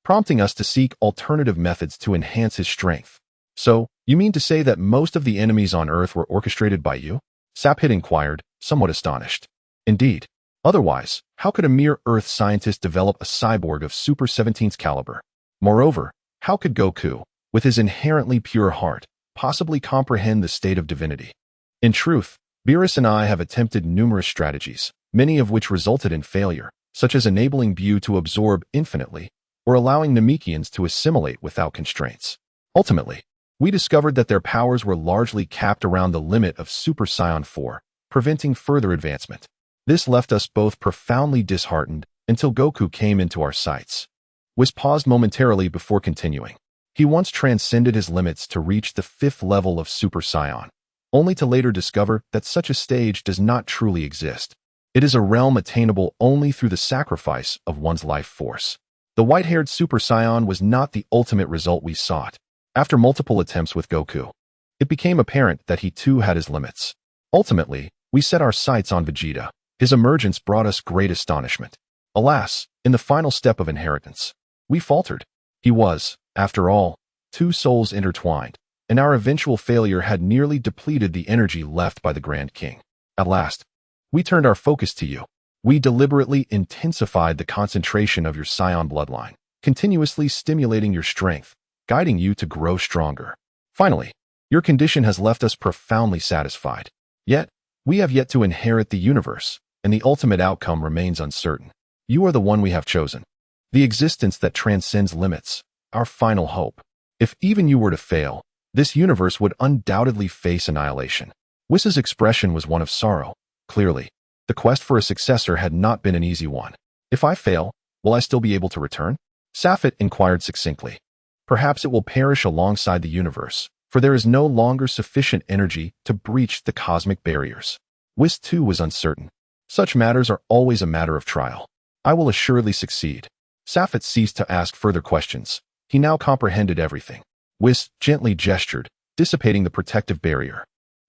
prompting us to seek alternative methods to enhance his strength. So, you mean to say that most of the enemies on Earth were orchestrated by you? Sapphid inquired, somewhat astonished. Indeed. Otherwise, how could a mere Earth scientist develop a cyborg of Super 17's caliber? Moreover, how could Goku, with his inherently pure heart, possibly comprehend the state of divinity? In truth, Beerus and I have attempted numerous strategies, many of which resulted in failure, such as enabling Bu to absorb infinitely, or allowing Namekians to assimilate without constraints. Ultimately, we discovered that their powers were largely capped around the limit of Super Saiyan 4, preventing further advancement. This left us both profoundly disheartened until Goku came into our sights. Whis paused momentarily before continuing. He once transcended his limits to reach the 5th level of Super Saiyan, only to later discover that such a stage does not truly exist. It is a realm attainable only through the sacrifice of one's life force. The white-haired Super Saiyan was not the ultimate result we sought. After multiple attempts with Goku, it became apparent that he too had his limits. Ultimately, we set our sights on Vegeta. His emergence brought us great astonishment. Alas, in the final step of inheritance, we faltered. He was, after all, two souls intertwined, and our eventual failure had nearly depleted the energy left by the Grand King. At last, we turned our focus to you. We deliberately intensified the concentration of your Saiyan bloodline, continuously stimulating your strength, guiding you to grow stronger. Finally, your condition has left us profoundly satisfied. Yet, we have yet to inherit the universe, and the ultimate outcome remains uncertain. You are the one we have chosen, the existence that transcends limits, our final hope. If even you were to fail, this universe would undoubtedly face annihilation. Whis' expression was one of sorrow. Clearly, the quest for a successor had not been an easy one. If I fail, will I still be able to return? Sapphid inquired succinctly. Perhaps it will perish alongside the universe, for there is no longer sufficient energy to breach the cosmic barriers. Whis too was uncertain. Such matters are always a matter of trial. I will assuredly succeed. Sapphid ceased to ask further questions. He now comprehended everything. Whis gently gestured, dissipating the protective barrier.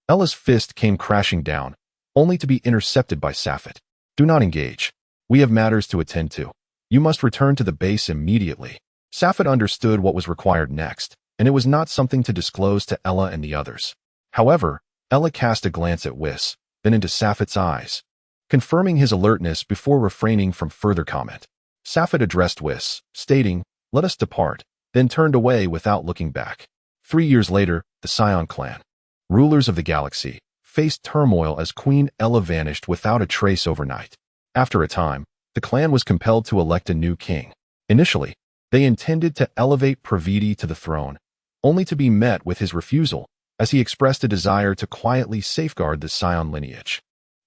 Ella's fist came crashing down, only to be intercepted by Sapphid. Do not engage. We have matters to attend to. You must return to the base immediately. Sapphid understood what was required next, and it was not something to disclose to Ella and the others. However, Ella cast a glance at Whis, then into Sapphid's eyes, confirming his alertness before refraining from further comment. Sapphid addressed Whis, stating, "Let us depart," then turned away without looking back. 3 years later, the Scion clan, rulers of the galaxy, faced turmoil as Queen Ella vanished without a trace overnight. After a time, the clan was compelled to elect a new king. Initially, they intended to elevate Praviti to the throne, only to be met with his refusal, as he expressed a desire to quietly safeguard the Scion lineage,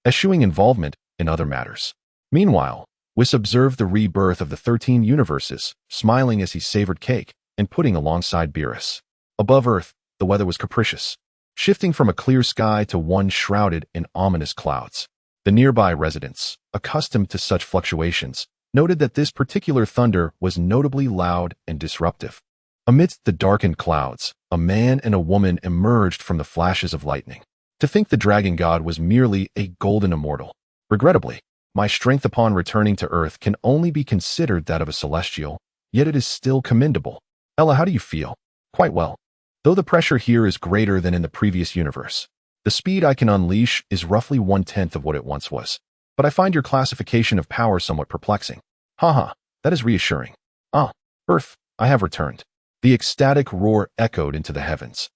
eschewing involvement in other matters. Meanwhile, Whis observed the rebirth of the 13 universes, smiling as he savored cake and pudding alongside Beerus. Above Earth, the weather was capricious, shifting from a clear sky to one shrouded in ominous clouds. The nearby residents, accustomed to such fluctuations, noted that this particular thunder was notably loud and disruptive. Amidst the darkened clouds, a man and a woman emerged from the flashes of lightning. To think the dragon god was merely a golden immortal. Regrettably, my strength upon returning to Earth can only be considered that of a celestial, yet it is still commendable. Ella, how do you feel? Quite well. Though the pressure here is greater than in the previous universe. The speed I can unleash is roughly 1/10 of what it once was. But I find your classification of power somewhat perplexing. Haha, that is reassuring. Ah, Earth, I have returned. The ecstatic roar echoed into the heavens,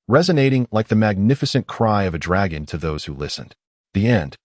resonating like the magnificent cry of a dragon to those who listened. The end.